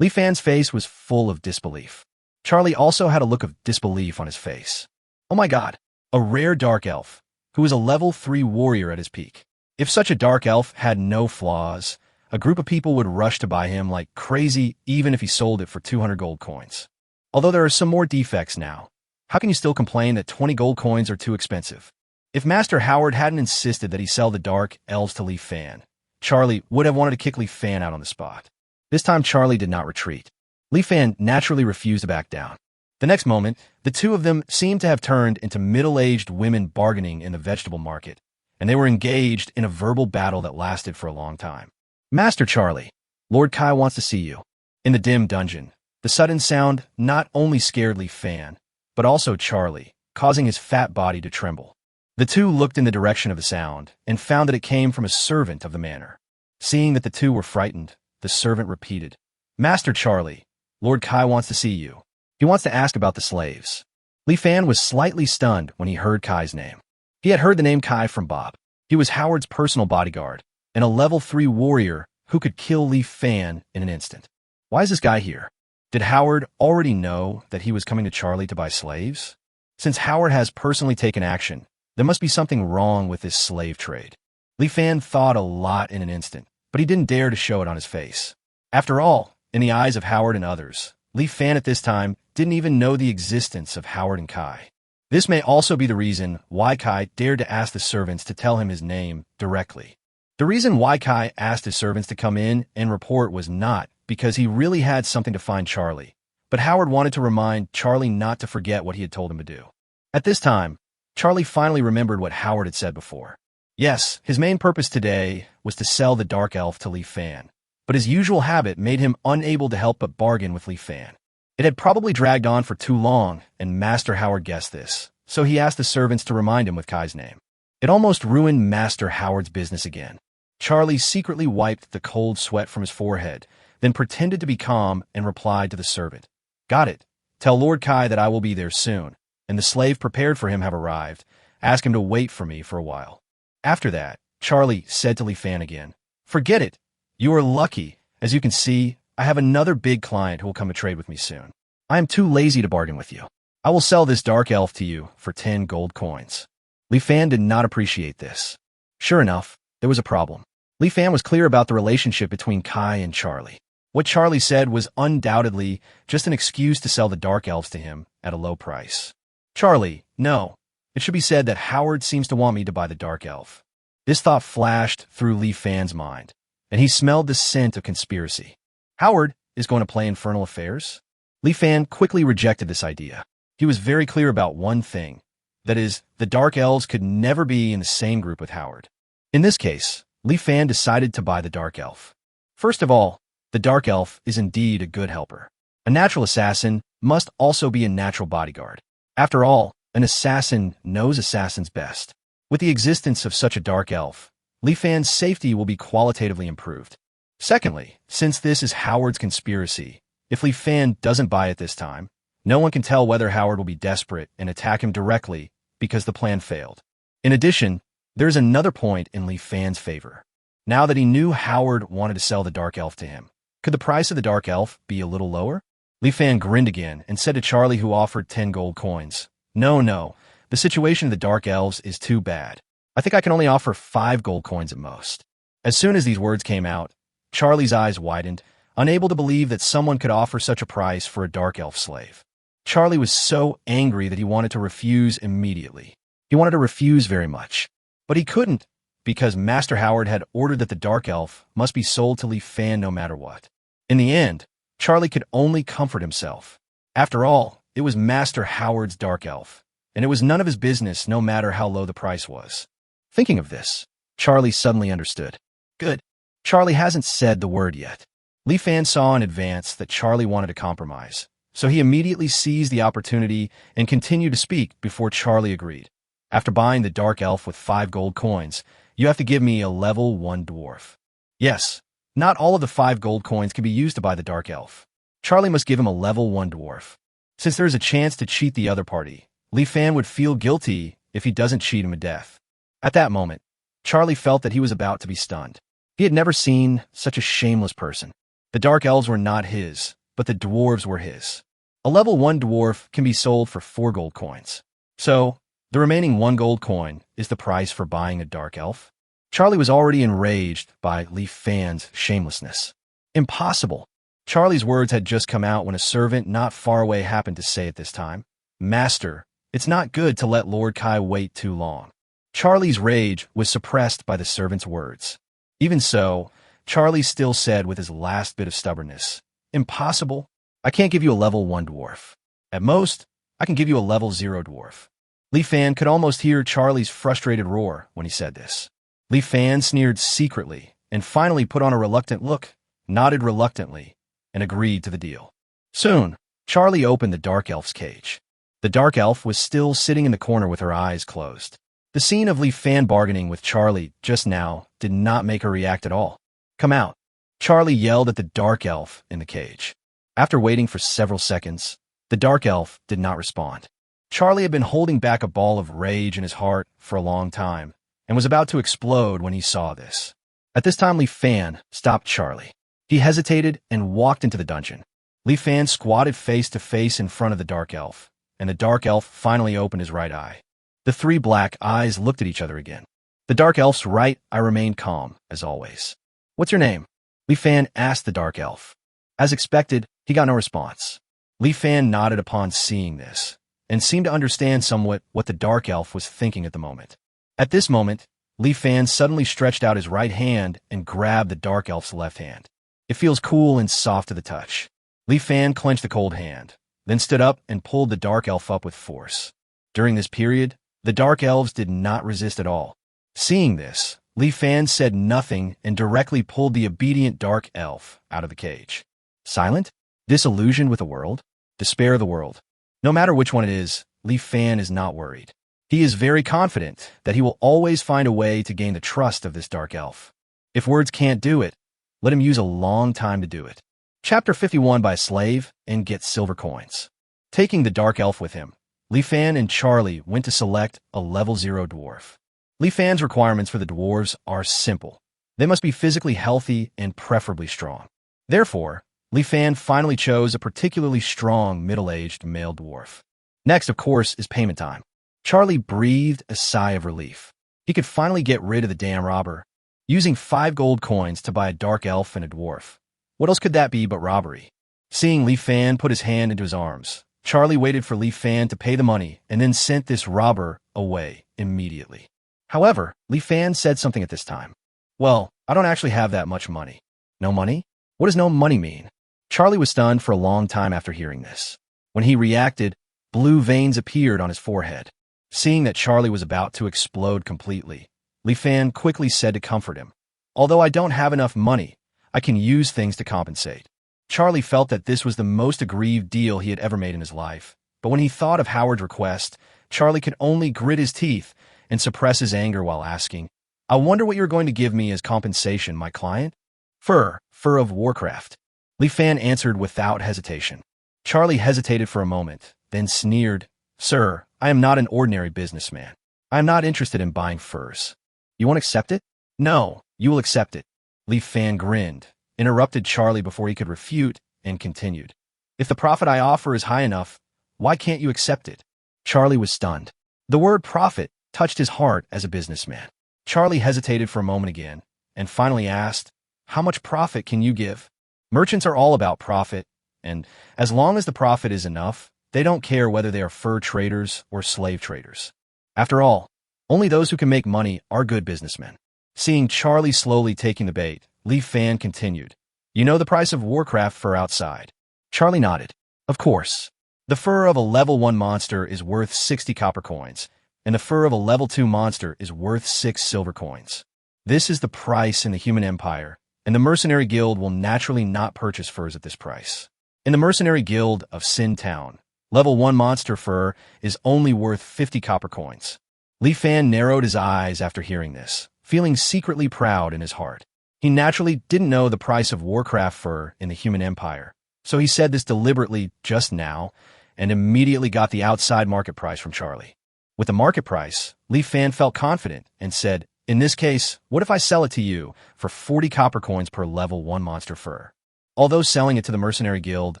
Li Fan's face was full of disbelief. Charlie also had a look of disbelief on his face. Oh my god, a rare dark elf, who was a level 3 warrior at his peak. If such a dark elf had no flaws, a group of people would rush to buy him like crazy even if he sold it for 200 gold coins. Although there are some more defects now, how can you still complain that 20 gold coins are too expensive? If Master Howard hadn't insisted that he sell the dark elves to Li Fan, Charlie would have wanted to kick Li Fan out on the spot. This time Charlie did not retreat. Li Fan naturally refused to back down. The next moment, the two of them seemed to have turned into middle-aged women bargaining in the vegetable market, and they were engaged in a verbal battle that lasted for a long time. "Master Charlie, Lord Kai wants to see you." In the dim dungeon, the sudden sound not only scared Li Fan, but also Charlie, causing his fat body to tremble. The two looked in the direction of the sound and found that it came from a servant of the manor. Seeing that the two were frightened, the servant repeated, "Master Charlie, Lord Kai wants to see you. He wants to ask about the slaves." Li Fan was slightly stunned when he heard Kai's name. He had heard the name Kai from Bob. He was Howard's personal bodyguard and a level 3 warrior who could kill Li Fan in an instant. Why is this guy here? Did Howard already know that he was coming to Charlie to buy slaves? Since Howard has personally taken action, there must be something wrong with this slave trade. Li Fan thought a lot in an instant, but he didn't dare to show it on his face. After all, in the eyes of Howard and others, Li Fan at this time didn't even know the existence of Howard and Kai. This may also be the reason why Kai dared to ask the servants to tell him his name directly. The reason why Kai asked his servants to come in and report was not because he really had something to find Charlie, but Howard wanted to remind Charlie not to forget what he had told him to do. At this time, Charlie finally remembered what Howard had said before. Yes, his main purpose today was to sell the dark elf to Li Fan, but his usual habit made him unable to help but bargain with Li Fan. It had probably dragged on for too long, and Master Howard guessed this, so he asked the servants to remind him with Kai's name. It almost ruined Master Howard's business again. Charlie secretly wiped the cold sweat from his forehead, then pretended to be calm and replied to the servant, "Got it. Tell Lord Kai that I will be there soon, and the slave prepared for him have arrived. Ask him to wait for me for a while." After that, Charlie said to Li Fan again, "Forget it. You are lucky. As you can see, I have another big client who will come to trade with me soon. I am too lazy to bargain with you. I will sell this dark elf to you for 10 gold coins." Li Fan did not appreciate this. Sure enough, there was a problem. Li Fan was clear about the relationship between Kai and Charlie. What Charlie said was undoubtedly just an excuse to sell the dark elves to him at a low price. "Charlie, no. It should be said that Howard seems to want me to buy the dark elf." This thought flashed through Li Fan's mind, and he smelled the scent of conspiracy. Howard is going to play infernal affairs? Li Fan quickly rejected this idea. He was very clear about one thing. That is, the dark elves could never be in the same group with Howard. In this case, Li Fan decided to buy the dark elf. First of all, the dark elf is indeed a good helper. A natural assassin must also be a natural bodyguard. After all, an assassin knows assassins best. With the existence of such a dark elf, Li Fan's safety will be qualitatively improved. Secondly, since this is Howard's conspiracy, if Li Fan doesn't buy it this time, no one can tell whether Howard will be desperate and attack him directly because the plan failed. In addition, there's another point in Li Fan's favor. Now that he knew Howard wanted to sell the dark elf to him, could the price of the dark elf be a little lower? Li Fan grinned again and said to Charlie, who offered 10 gold coins, No, the situation of the dark elves is too bad. I think I can only offer 5 gold coins at most." As soon as these words came out, Charlie's eyes widened, unable to believe that someone could offer such a price for a dark elf slave. Charlie was so angry that he wanted to refuse immediately. He wanted to refuse very much. But he couldn't, because Master Howard had ordered that the dark elf must be sold to Li Fan no matter what. In the end, Charlie could only comfort himself. After all, it was Master Howard's dark elf, and it was none of his business no matter how low the price was. Thinking of this, Charlie suddenly understood. Good. Charlie hasn't said the word yet. Li Fan saw in advance that Charlie wanted to compromise, so he immediately seized the opportunity and continued to speak before Charlie agreed. After buying the dark elf with 5 gold coins, you have to give me a level 1 dwarf. Yes, not all of the 5 gold coins can be used to buy the dark elf. Charlie must give him a level 1 dwarf. Since there is a chance to cheat the other party, Li Fan would feel guilty if he doesn't cheat him to death. At that moment, Charlie felt that he was about to be stunned. He had never seen such a shameless person. The dark elves were not his, but the dwarves were his. A level 1 dwarf can be sold for 4 gold coins. So, the remaining 1 gold coin is the price for buying a dark elf. Charlie was already enraged by Li Fan's shamelessness. Impossible. Charlie's words had just come out when a servant not far away happened to say at this time, Master, it's not good to let Lord Kai wait too long. Charlie's rage was suppressed by the servant's words. Even so, Charlie still said with his last bit of stubbornness, Impossible? I can't give you a level 1 dwarf. At most, I can give you a level 0 dwarf. Li Fan could almost hear Charlie's frustrated roar when he said this. Li Fan sneered secretly and finally put on a reluctant look, nodded reluctantly, and agreed to the deal. Soon, Charlie opened the dark elf's cage. The dark elf was still sitting in the corner with her eyes closed. The scene of Li Fan bargaining with Charlie just now did not make her react at all. Come out. Charlie yelled at the dark elf in the cage. After waiting for several seconds, the dark elf did not respond. Charlie had been holding back a ball of rage in his heart for a long time and was about to explode when he saw this. At this time, Li Fan stopped Charlie. He hesitated and walked into the dungeon. Li Fan squatted face to face in front of the dark elf, and the dark elf finally opened his right eye. The 3 black eyes looked at each other again. The dark elf's right eye remained calm, as always. What's your name? Li Fan asked the dark elf. As expected, he got no response. Li Fan nodded upon seeing this, and seemed to understand somewhat what the dark elf was thinking at the moment. At this moment, Li Fan suddenly stretched out his right hand and grabbed the dark elf's left hand. It feels cool and soft to the touch. Li Fan clenched the cold hand, then stood up and pulled the dark elf up with force. During this period, the dark elves did not resist at all. Seeing this, Li Fan said nothing and directly pulled the obedient dark elf out of the cage. Silent? Disillusioned with the world? Despair of the world? No matter which one it is, Li Fan is not worried. He is very confident that he will always find a way to gain the trust of this dark elf. If words can't do it, let him use a long time to do it. Chapter 51 by a slave and get silver coins. Taking the dark elf with him, Li Fan and Charlie went to select a level 0 dwarf. Li Fan's requirements for the dwarves are simple. They must be physically healthy and preferably strong. Therefore, Li Fan finally chose a particularly strong middle-aged male dwarf. Next, of course, is payment time. Charlie breathed a sigh of relief. He could finally get rid of the damn robber. Using 5 gold coins to buy a dark elf and a dwarf. What else could that be but robbery? Seeing Li Fan put his hand into his arms, Charlie waited for Li Fan to pay the money and then sent this robber away immediately. However, Li Fan said something at this time. Well, I don't actually have that much money. No money? What does no money mean? Charlie was stunned for a long time after hearing this. When he reacted, blue veins appeared on his forehead. Seeing that Charlie was about to explode completely, Li Fan quickly said to comfort him, Although I don't have enough money, I can use things to compensate. Charlie felt that this was the most aggrieved deal he had ever made in his life, but when he thought of Howard's request, Charlie could only grit his teeth and suppress his anger while asking, I wonder what you're going to give me as compensation, my client? Fur of Warcraft. Li Fan answered without hesitation. Charlie hesitated for a moment, then sneered, Sir, I am not an ordinary businessman. I am not interested in buying furs. You won't accept it? No, you will accept it. Li Fan grinned, interrupted Charlie before he could refute, and continued. If the profit I offer is high enough, why can't you accept it? Charlie was stunned. The word profit touched his heart as a businessman. Charlie hesitated for a moment again, and finally asked, How much profit can you give? Merchants are all about profit, and as long as the profit is enough, they don't care whether they are fur traders or slave traders. After all, only those who can make money are good businessmen. Seeing Charlie slowly taking the bait, Li Fan continued. You know the price of Warcraft fur outside? Charlie nodded. Of course. The fur of a level 1 monster is worth 60 copper coins, and the fur of a level 2 monster is worth 6 silver coins. This is the price in the human empire, and the mercenary guild will naturally not purchase furs at this price. In the mercenary guild of Sin Town, level 1 monster fur is only worth 50 copper coins. Li Fan narrowed his eyes after hearing this, feeling secretly proud in his heart. He naturally didn't know the price of Warcraft fur in the human empire, so he said this deliberately just now and immediately got the outside market price from Charlie. With the market price, Li Fan felt confident and said, in this case, what if I sell it to you for 40 copper coins per level 1 monster fur? Although selling it to the mercenary guild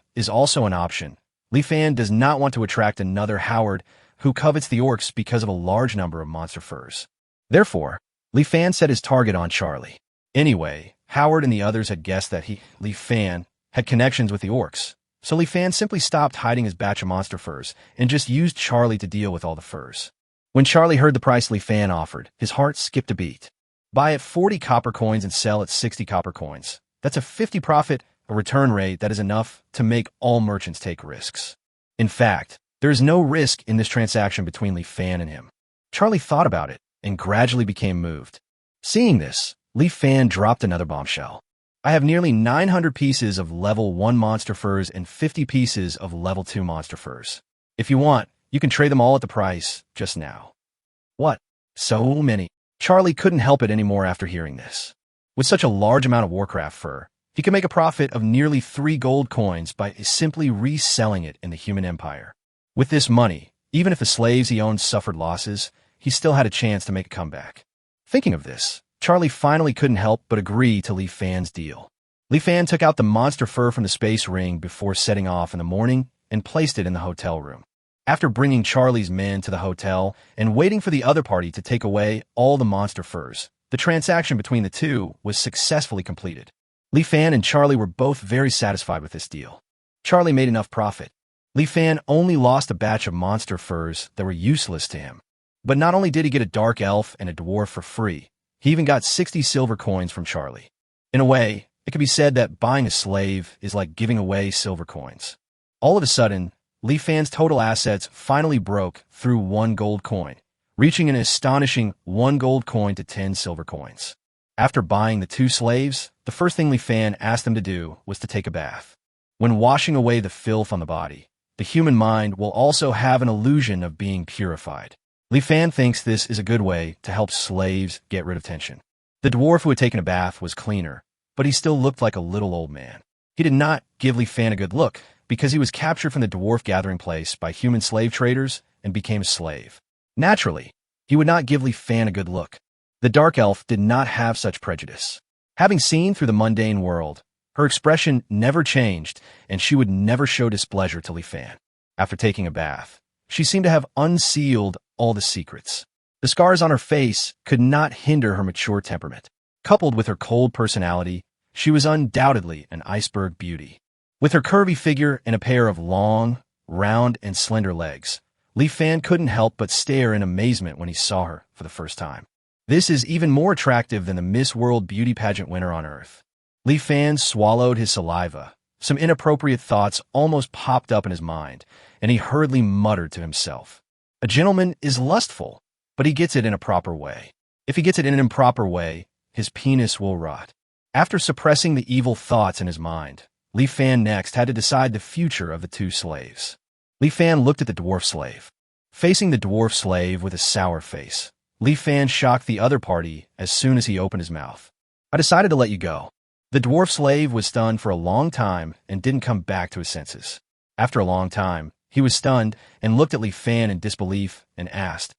is also an option, Li Fan does not want to attract another Howard who covets the orcs because of a large number of monster furs. Therefore, Li Fan set his target on Charlie. Anyway, Howard and the others had guessed that Li Fan, had connections with the orcs, so Li Fan simply stopped hiding his batch of monster furs and just used Charlie to deal with all the furs. When Charlie heard the price Li Fan offered, his heart skipped a beat. Buy at 40 copper coins and sell at 60 copper coins. That's a 50 profit, a return rate that is enough to make all merchants take risks. In fact, there is no risk in this transaction between Li Fan and him. Charlie thought about it and gradually became moved. Seeing this, Li Fan dropped another bombshell. I have nearly 900 pieces of level 1 monster furs and 50 pieces of level 2 monster furs. If you want, you can trade them all at the price just now. What? So many? Charlie couldn't help it anymore after hearing this. With such a large amount of Warcraft fur, he could make a profit of nearly 3 gold coins by simply reselling it in the human empire. With this money, even if the slaves he owned suffered losses, he still had a chance to make a comeback. Thinking of this, Charlie finally couldn't help but agree to Li Fan's deal. Li Fan took out the monster fur from the space ring before setting off in the morning and placed it in the hotel room. After bringing Charlie's men to the hotel and waiting for the other party to take away all the monster furs, the transaction between the two was successfully completed. Li Fan and Charlie were both very satisfied with this deal. Charlie made enough profit. Li Fan only lost a batch of monster furs that were useless to him. But not only did he get a dark elf and a dwarf for free, he even got 60 silver coins from Charlie. In a way, it could be said that buying a slave is like giving away silver coins. All of a sudden, Li Fan's total assets finally broke through 1 gold coin, reaching an astonishing 1 gold coin to 10 silver coins. After buying the 2 slaves, the first thing Li Fan asked them to do was to take a bath. When washing away the filth on the body, the human mind will also have an illusion of being purified. Li Fan thinks this is a good way to help slaves get rid of tension. The dwarf who had taken a bath was cleaner, but he still looked like a little old man. He did not give Li Fan a good look because he was captured from the dwarf gathering place by human slave traders and became a slave. Naturally, he would not give Li Fan a good look. The dark elf did not have such prejudice. Having seen through the mundane world, her expression never changed and she would never show displeasure to Li Fan. After taking a bath, she seemed to have unsealed all the secrets. The scars on her face could not hinder her mature temperament. Coupled with her cold personality, she was undoubtedly an iceberg beauty. With her curvy figure and a pair of long, round, and slender legs, Li Fan couldn't help but stare in amazement when he saw her for the first time. This is even more attractive than the Miss World beauty pageant winner on Earth. Li Fan swallowed his saliva. Some inappropriate thoughts almost popped up in his mind, and he hurriedly muttered to himself. A gentleman is lustful, but he gets it in a proper way. If he gets it in an improper way, his penis will rot. After suppressing the evil thoughts in his mind, Li Fan next had to decide the future of the 2 slaves. Li Fan looked at the dwarf slave. Facing the dwarf slave with a sour face, Li Fan shocked the other party as soon as he opened his mouth. I decided to let you go. The dwarf slave was stunned for a long time and didn't come back to his senses. After a long time, he was stunned and looked at Li Fan in disbelief and asked,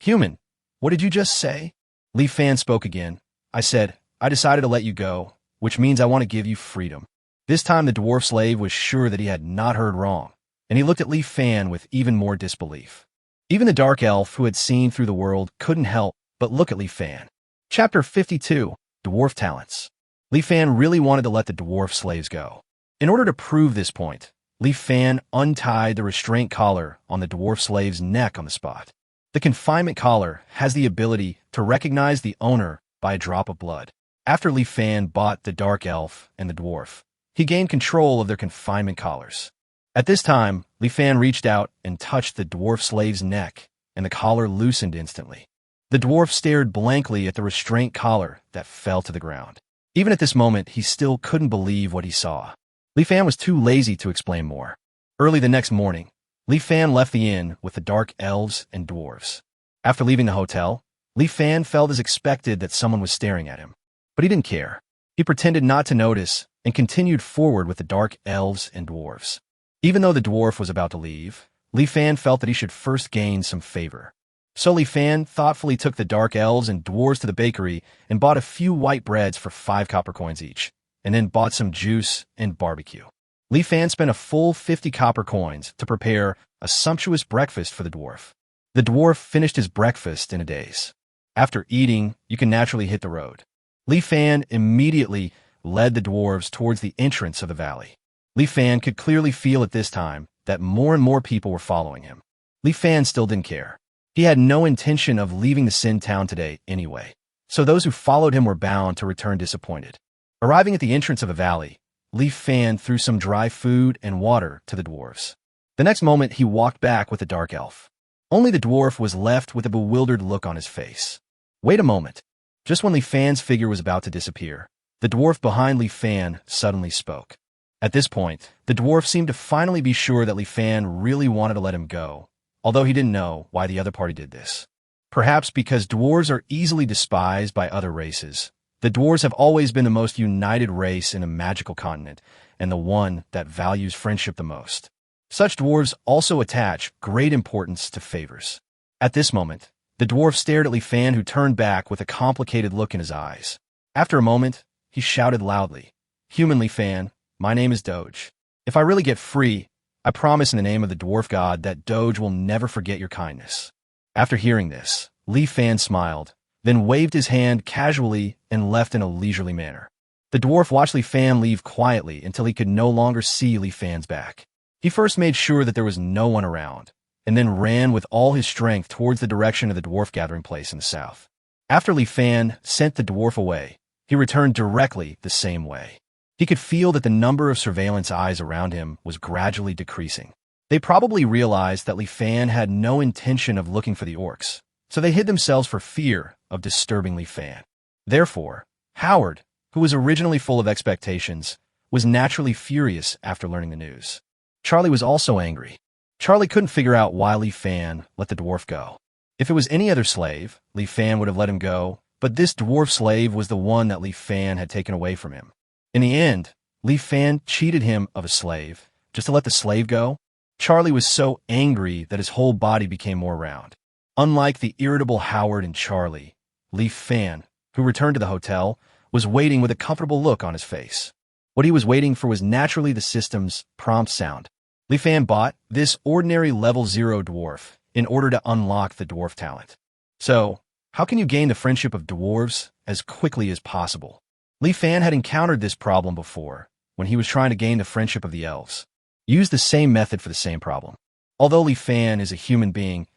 Human, what did you just say? Li Fan spoke again. I said, I decided to let you go, which means I want to give you freedom. This time the dwarf slave was sure that he had not heard wrong, and he looked at Li Fan with even more disbelief. Even the dark elf who had seen through the world couldn't help but look at Li Fan. Chapter 52, Dwarf Talents. Li Fan really wanted to let the dwarf slaves go. In order to prove this point, Li Fan untied the restraint collar on the dwarf slave's neck on the spot. The confinement collar has the ability to recognize the owner by a drop of blood. After Li Fan bought the dark elf and the dwarf, he gained control of their confinement collars. At this time, Li Fan reached out and touched the dwarf slave's neck, and the collar loosened instantly. The dwarf stared blankly at the restraint collar that fell to the ground. Even at this moment, he still couldn't believe what he saw. Li Fan was too lazy to explain more. Early the next morning, Li Fan left the inn with the dark elves and dwarves. After leaving the hotel, Li Fan felt as expected that someone was staring at him. But he didn't care. He pretended not to notice and continued forward with the dark elves and dwarves. Even though the dwarf was about to leave, Li Fan felt that he should first gain some favor. So Li Fan thoughtfully took the dark elves and dwarves to the bakery and bought a few white breads for 5 copper coins each, and then bought some juice and barbecue. Li Fan spent a full 50 copper coins to prepare a sumptuous breakfast for the dwarf. The dwarf finished his breakfast in a daze. After eating, you can naturally hit the road. Li Fan immediately led the dwarves towards the entrance of the valley. Li Fan could clearly feel at this time that more and more people were following him. Li Fan still didn't care. He had no intention of leaving the Sin town today anyway, so those who followed him were bound to return disappointed. Arriving at the entrance of a valley, Li Fan threw some dry food and water to the dwarves. The next moment, he walked back with the dark elf. Only the dwarf was left with a bewildered look on his face. Wait a moment. Just when Li Fan's figure was about to disappear, the dwarf behind Li Fan suddenly spoke. At this point, the dwarf seemed to finally be sure that Li Fan really wanted to let him go, although he didn't know why the other party did this. Perhaps because dwarves are easily despised by other races. The dwarves have always been the most united race in a magical continent, and the one that values friendship the most. Such dwarves also attach great importance to favors. At this moment, the dwarf stared at Li Fan, who turned back with a complicated look in his eyes. After a moment, he shouted loudly, "Human Li Fan, my name is Doge. If I really get free, I promise in the name of the dwarf god that Doge will never forget your kindness." After hearing this, Li Fan smiled, then waved his hand casually and left in a leisurely manner. The dwarf watched Li Fan leave quietly until he could no longer see Li Fan's back. He first made sure that there was no one around, and then ran with all his strength towards the direction of the dwarf gathering place in the south. After Li Fan sent the dwarf away, he returned directly the same way. He could feel that the number of surveillance eyes around him was gradually decreasing. They probably realized that Li Fan had no intention of looking for the orcs, so they hid themselves for fear of disturbing Li Fan. Therefore, Howard, who was originally full of expectations, was naturally furious after learning the news. Charlie was also angry. Charlie couldn't figure out why Li Fan let the dwarf go. If it was any other slave, Li Fan would have let him go, but this dwarf slave was the one that Li Fan had taken away from him. In the end, Li Fan cheated him of a slave, just to let the slave go. Charlie was so angry that his whole body became more round. Unlike the irritable Howard and Charlie, Li Fan, who returned to the hotel, was waiting with a comfortable look on his face. What he was waiting for was naturally the system's prompt sound. Li Fan bought this ordinary level 0 dwarf in order to unlock the dwarf talent. So, how can you gain the friendship of dwarves as quickly as possible? Li Fan had encountered this problem before when he was trying to gain the friendship of the elves. Use the same method for the same problem. Although Li Fan is a human being,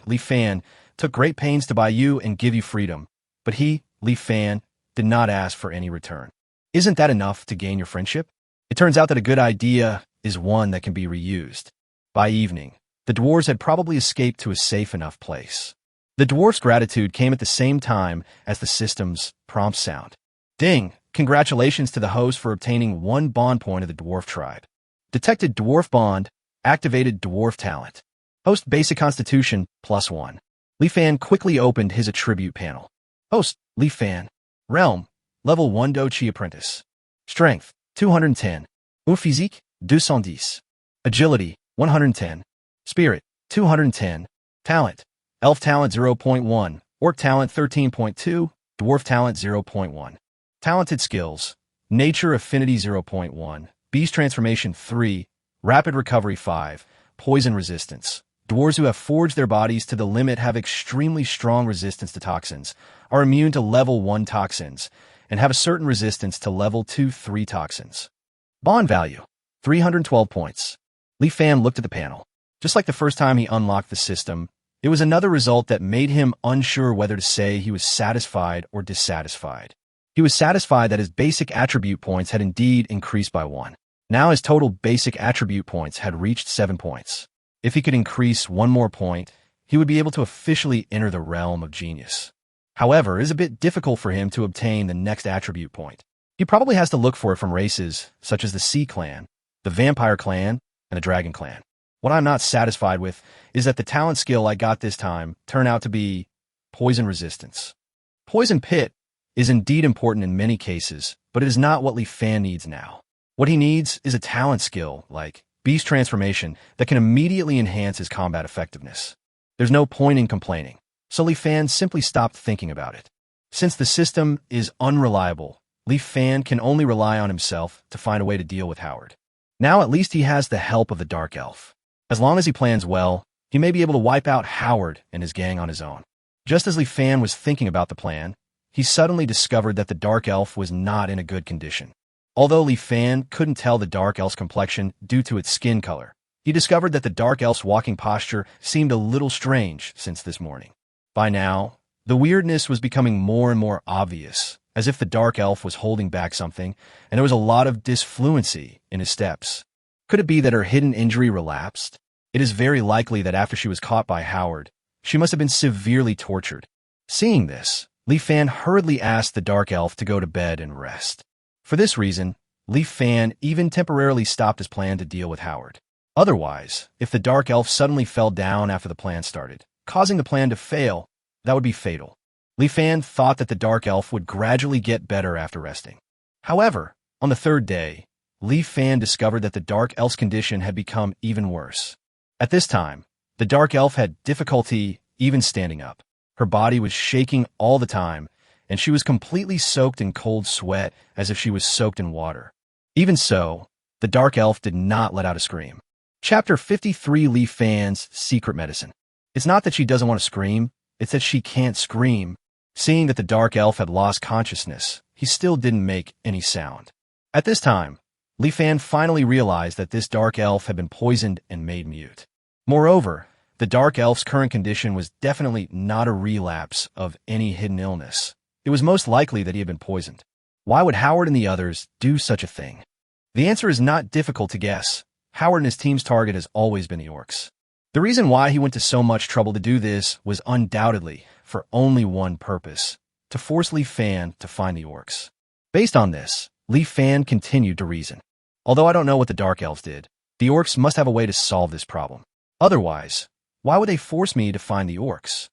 Li Fan took great pains to buy you and give you freedom, but he, Li Fan, did not ask for any return. Isn't that enough to gain your friendship? It turns out that a good idea is one that can be reused. By evening, the dwarves had probably escaped to a safe enough place. The dwarf's gratitude came at the same time as the system's prompt sound. Ding! Congratulations to the host for obtaining 1 bond point of the dwarf tribe. Detected dwarf bond, activated dwarf talent. Host basic constitution, +1. Li Fan quickly opened his attribute panel. Host, Li Fan. Realm, level 1 Dochi apprentice. Strength, 210. Physique, 210. Agility, 110. Spirit, 210. Talent, Elf talent 0.1, Orc talent 13.2, Dwarf talent 0.1. Talented skills, Nature affinity 0.1, Beast transformation 3, Rapid recovery 5, Poison resistance. Dwarves who have forged their bodies to the limit have extremely strong resistance to toxins, are immune to level 1 toxins, and have a certain resistance to level 2-3 toxins. Bond value, 312 points. Li Fan looked at the panel. Just like the first time he unlocked the system, It was another result that made him unsure whether to say he was satisfied or dissatisfied. He was satisfied that his basic attribute points had indeed increased by 1. Now his total basic attribute points had reached 7 points. If he could increase 1 more point, he would be able to officially enter the realm of genius. However, it is a bit difficult for him to obtain the next attribute point. He probably has to look for it from races such as the Sea Clan, the Vampire Clan, and the Dragon Clan. What I'm not satisfied with is that the talent skill I got this time turned out to be poison resistance. Poison Pit is indeed important in many cases, but it is not what Li Fan needs now. What he needs is a talent skill like Beast Transformation that can immediately enhance his combat effectiveness. There's no point in complaining, so Li Fan simply stopped thinking about it. Since the system is unreliable, Li Fan can only rely on himself to find a way to deal with Howard. Now at least he has the help of the Dark Elf. As long as he plans well, he may be able to wipe out Howard and his gang on his own. Just as Li Fan was thinking about the plan, he suddenly discovered that the Dark Elf was not in a good condition. Although Li Fan couldn't tell the Dark Elf's complexion due to its skin color, he discovered that the Dark Elf's walking posture seemed a little strange since this morning. By now, the weirdness was becoming more and more obvious, as if the Dark Elf was holding back something, and there was a lot of disfluency in his steps. Could it be that her hidden injury relapsed? It is very likely that after she was caught by Howard, she must have been severely tortured. Seeing this, Li Fan hurriedly asked the Dark Elf to go to bed and rest. For this reason, Li Fan even temporarily stopped his plan to deal with Howard. Otherwise, if the Dark Elf suddenly fell down after the plan started, causing the plan to fail, that would be fatal. Li Fan thought that the Dark Elf would gradually get better after resting. However, on the 3rd day, Li Fan discovered that the Dark Elf's condition had become even worse. At this time, the Dark Elf had difficulty even standing up. Her body was shaking all the time, and she was completely soaked in cold sweat as if she was soaked in water. Even so, the Dark Elf did not let out a scream. Chapter 53, Li Fan's Secret Medicine. It's not that she doesn't want to scream, it's that she can't scream. Seeing that the Dark Elf had lost consciousness, he still didn't make any sound. At this time, Li Fan finally realized that this Dark Elf had been poisoned and made mute. Moreover, the Dark Elf's current condition was definitely not a relapse of any hidden illness. It was most likely that he had been poisoned. Why would Howard and the others do such a thing? The answer is not difficult to guess. Howard and his team's target has always been the orcs. The reason why he went to so much trouble to do this was undoubtedly for only one purpose: to force Li Fan to find the orcs. Based on this, Li Fan continued to reason. Although I don't know what the Dark Elves did, the orcs must have a way to solve this problem. Otherwise, why would they force me to find the orcs?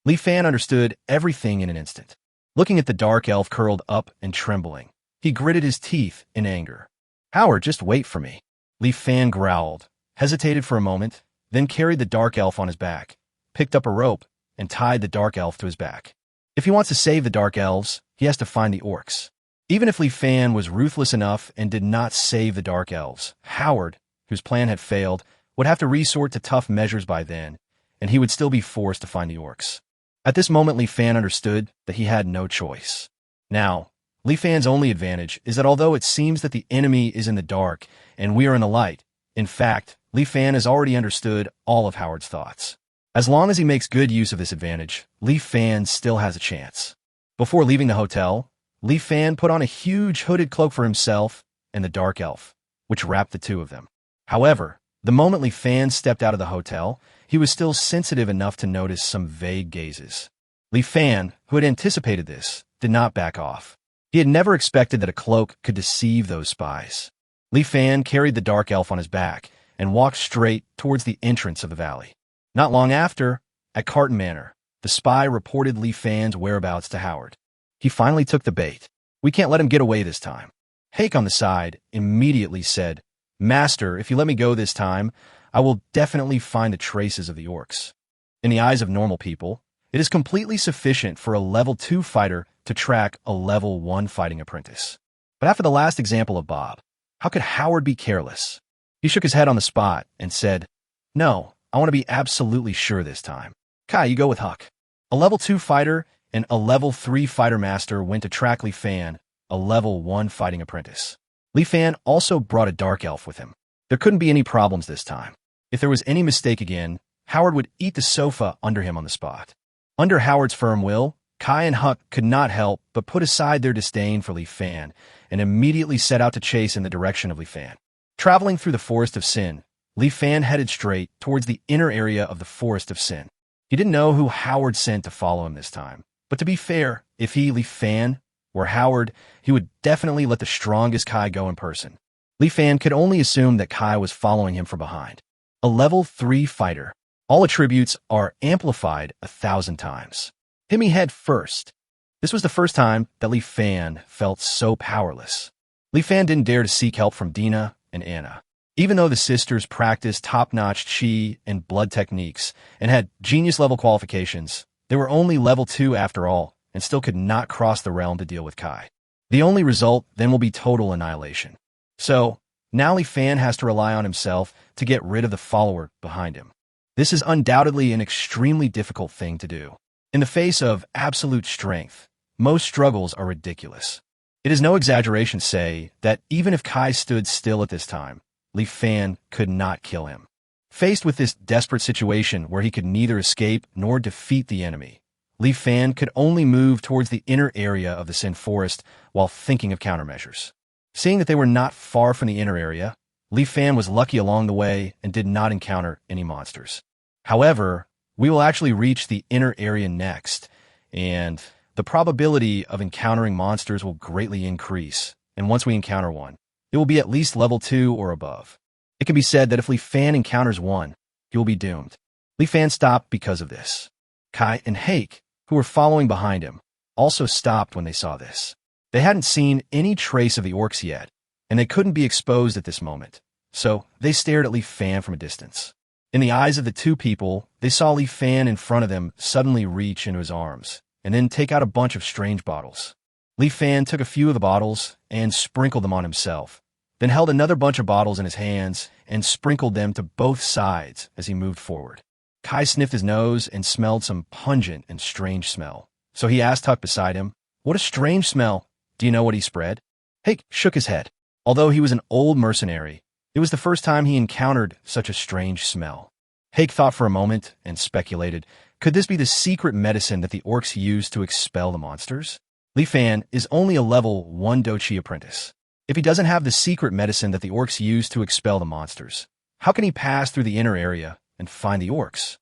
Li Fan understood everything in an instant. Looking at the Dark Elf curled up and trembling, he gritted his teeth in anger. Howard, just wait for me. Li Fan growled, hesitated for a moment, then carried the Dark Elf on his back, picked up a rope, and tied the Dark Elf to his back. If he wants to save the Dark Elves, he has to find the orcs. Even if Li Fan was ruthless enough and did not save the Dark Elves, Howard, whose plan had failed, would have to resort to tough measures by then, and he would still be forced to find the orcs. At this moment, Li Fan understood that he had no choice. Now, Li Fan's only advantage is that although it seems that the enemy is in the dark and we are in the light, in fact, Li Fan has already understood all of Howard's thoughts. As long as he makes good use of this advantage, Li Fan still has a chance. Before leaving the hotel, Li Fan put on a huge hooded cloak for himself and the Dark Elf, which wrapped the two of them. However, the moment Li Fan stepped out of the hotel, he was still sensitive enough to notice some vague gazes. Li Fan, who had anticipated this, did not back off. He had never expected that a cloak could deceive those spies. Li Fan carried the Dark Elf on his back and walked straight towards the entrance of the valley. Not long after, at Carton Manor, the spy reported Li Fan's whereabouts to Howard. He finally took the bait. We can't let him get away this time. Hake on the side immediately said, "Master, if you let me go this time, I will definitely find the traces of the orcs." In the eyes of normal people, it is completely sufficient for a level 2 fighter to track a level 1 fighting apprentice. But after the last example of Bob, how could Howard be careless? He shook his head on the spot and said, "No, I want to be absolutely sure this time. Kai, you go with Huck." A level 2 fighter and a level 3 fighter master went to track Li Fan, a level 1 fighting apprentice. Li Fan also brought a Dark Elf with him. There couldn't be any problems this time. If there was any mistake again, Howard would eat the sofa under him on the spot. Under Howard's firm will, Kai and Huck could not help but put aside their disdain for Li Fan and immediately set out to chase in the direction of Li Fan. Traveling through the Forest of Sin, Li Fan headed straight towards the inner area of the Forest of Sin. He didn't know who Howard sent to follow him this time, but to be fair, if he, Li Fan, were Howard, he would definitely let the strongest Kai go in person. Li Fan could only assume that Kai was following him from behind. A level 3 fighter. All attributes are amplified 1,000 times. Hit me head first. This was the first time that Li Fan felt so powerless. Li Fan didn't dare to seek help from Dina and Anna. Even though the sisters practiced top-notch chi and blood techniques and had genius-level qualifications, they were only level 2 after all and still could not cross the realm to deal with Kai. The only result then will be total annihilation. So, now Li Fan has to rely on himself to get rid of the follower behind him. This is undoubtedly an extremely difficult thing to do. In the face of absolute strength, most struggles are ridiculous. It is no exaggeration to say that even if Kai stood still at this time, Li Fan could not kill him. Faced with this desperate situation where he could neither escape nor defeat the enemy, Li Fan could only move towards the inner area of the Sin Forest while thinking of countermeasures. Seeing that they were not far from the inner area, Li Fan was lucky along the way and did not encounter any monsters. However, we will actually reach the inner area next, and the probability of encountering monsters will greatly increase, and once we encounter one, it will be at least level 2 or above. It can be said that if Li Fan encounters one, he will be doomed. Li Fan stopped because of this. Kai and Hake, who were following behind him, also stopped when they saw this. They hadn't seen any trace of the orcs yet, and they couldn't be exposed at this moment, so they stared at Li Fan from a distance. In the eyes of the two people, they saw Li Fan in front of them suddenly reach into his arms, and then take out a bunch of strange bottles. Li Fan took a few of the bottles and sprinkled them on himself, then held another bunch of bottles in his hands and sprinkled them to both sides as he moved forward. Kai sniffed his nose and smelled some pungent and strange smell, so he asked Huck beside him, "What a strange smell. Do you know what he spread?" Hake shook his head. Although he was an old mercenary, it was the first time he encountered such a strange smell. Hake thought for a moment and speculated, could this be the secret medicine that the orcs used to expel the monsters? Li Fan is only a level 1 Dochi apprentice. If he doesn't have the secret medicine that the orcs used to expel the monsters, how can he pass through the inner area and find the orcs?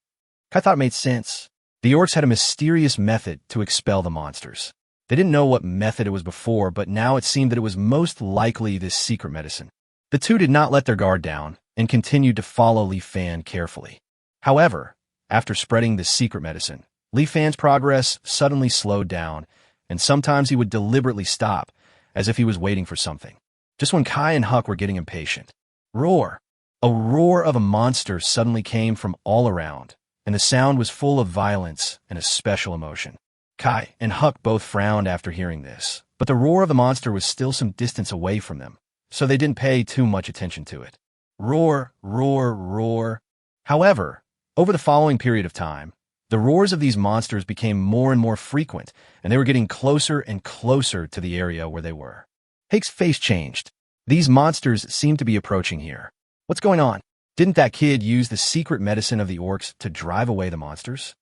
Kai thought it made sense. The orcs had a mysterious method to expel the monsters. They didn't know what method it was before, but now it seemed that it was most likely this secret medicine. The two did not let their guard down and continued to follow Li Fan carefully. However, after spreading this secret medicine, Li Fan's progress suddenly slowed down, and sometimes he would deliberately stop, as if he was waiting for something. Just when Kai and Huck were getting impatient. Roar! A roar of a monster suddenly came from all around, and the sound was full of violence and a special emotion. Kai and Huck both frowned after hearing this, but the roar of the monster was still some distance away from them, so they didn't pay too much attention to it. Roar, roar, roar. However, over the following period of time, the roars of these monsters became more and more frequent, and they were getting closer and closer to the area where they were. Hake's face changed. These monsters seemed to be approaching here. What's going on? Didn't that kid use the secret medicine of the orcs to drive away the monsters?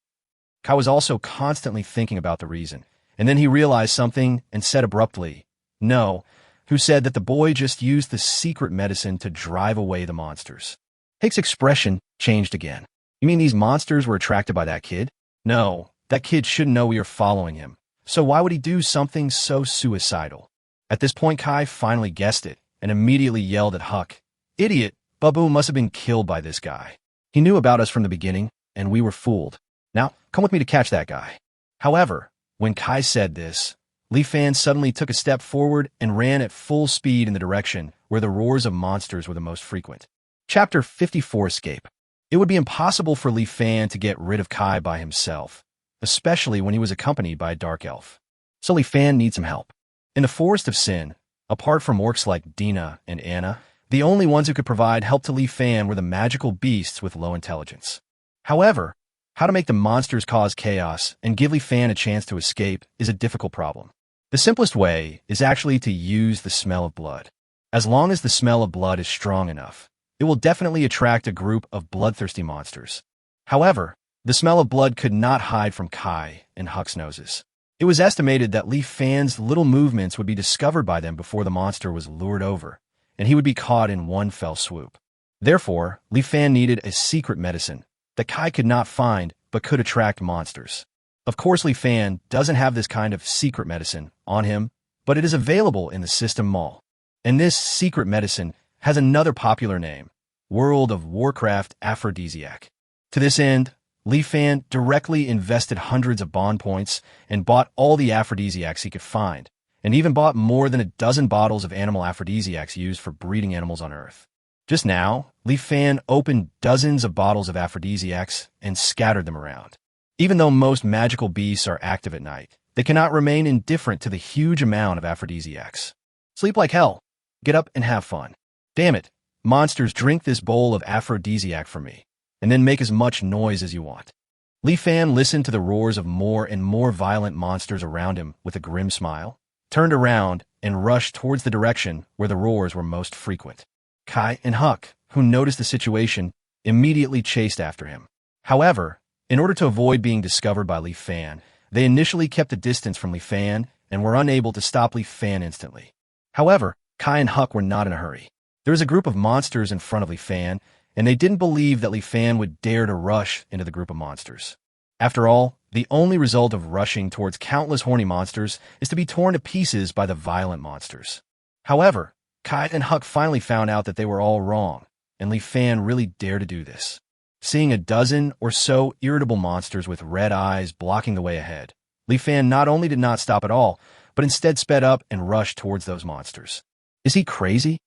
Kai was also constantly thinking about the reason, and then he realized something and said abruptly, "No," who said that the boy just used the secret medicine to drive away the monsters. Hake's expression changed again. "You mean these monsters were attracted by that kid?" "No, that kid shouldn't know we are following him, so why would he do something so suicidal?" At this point, Kai finally guessed it and immediately yelled at Huck, "Idiot, Babu must have been killed by this guy. He knew about us from the beginning, and we were fooled. Now, come with me to catch that guy." However, when Kai said this, Li Fan suddenly took a step forward and ran at full speed in the direction where the roars of monsters were the most frequent. Chapter 54 Escape. It would be impossible for Li Fan to get rid of Kai by himself, especially when he was accompanied by a dark elf. So Li Fan needs some help. In the Forest of Sin, apart from orcs like Dina and Anna, the only ones who could provide help to Li Fan were the magical beasts with low intelligence. However, how to make the monsters cause chaos and give Li Fan a chance to escape is a difficult problem. The simplest way is actually to use the smell of blood. As long as the smell of blood is strong enough, it will definitely attract a group of bloodthirsty monsters. However, the smell of blood could not hide from Kai and Huck's noses. It was estimated that Li Fan's little movements would be discovered by them before the monster was lured over, and he would be caught in one fell swoop. Therefore, Li Fan needed a secret medicine that Kai could not find but could attract monsters. Of course, Li Fan doesn't have this kind of secret medicine on him, but it is available in the System Mall. And this secret medicine has another popular name, World of Warcraft Aphrodisiac. To this end, Li Fan directly invested hundreds of bond points and bought all the aphrodisiacs he could find, and even bought more than a dozen bottles of animal aphrodisiacs used for breeding animals on Earth. Just now, Li Fan opened dozens of bottles of aphrodisiacs and scattered them around. Even though most magical beasts are active at night, they cannot remain indifferent to the huge amount of aphrodisiacs. Sleep like hell. Get up and have fun. Damn it, monsters, drink this bowl of aphrodisiac for me, and then make as much noise as you want. Li Fan listened to the roars of more and more violent monsters around him with a grim smile, turned around, and rushed towards the direction where the roars were most frequent. Kai and Huck, who noticed the situation, immediately chased after him. However, in order to avoid being discovered by Li Fan, they initially kept a distance from Li Fan and were unable to stop Li Fan instantly. However, Kai and Huck were not in a hurry. There was a group of monsters in front of Li Fan, and they didn't believe that Li Fan would dare to rush into the group of monsters. After all, the only result of rushing towards countless horny monsters is to be torn to pieces by the violent monsters. However, Kai and Huck finally found out that they were all wrong, and Li Fan really dared to do this. Seeing a dozen or so irritable monsters with red eyes blocking the way ahead, Li Fan not only did not stop at all, but instead sped up and rushed towards those monsters. Is he crazy?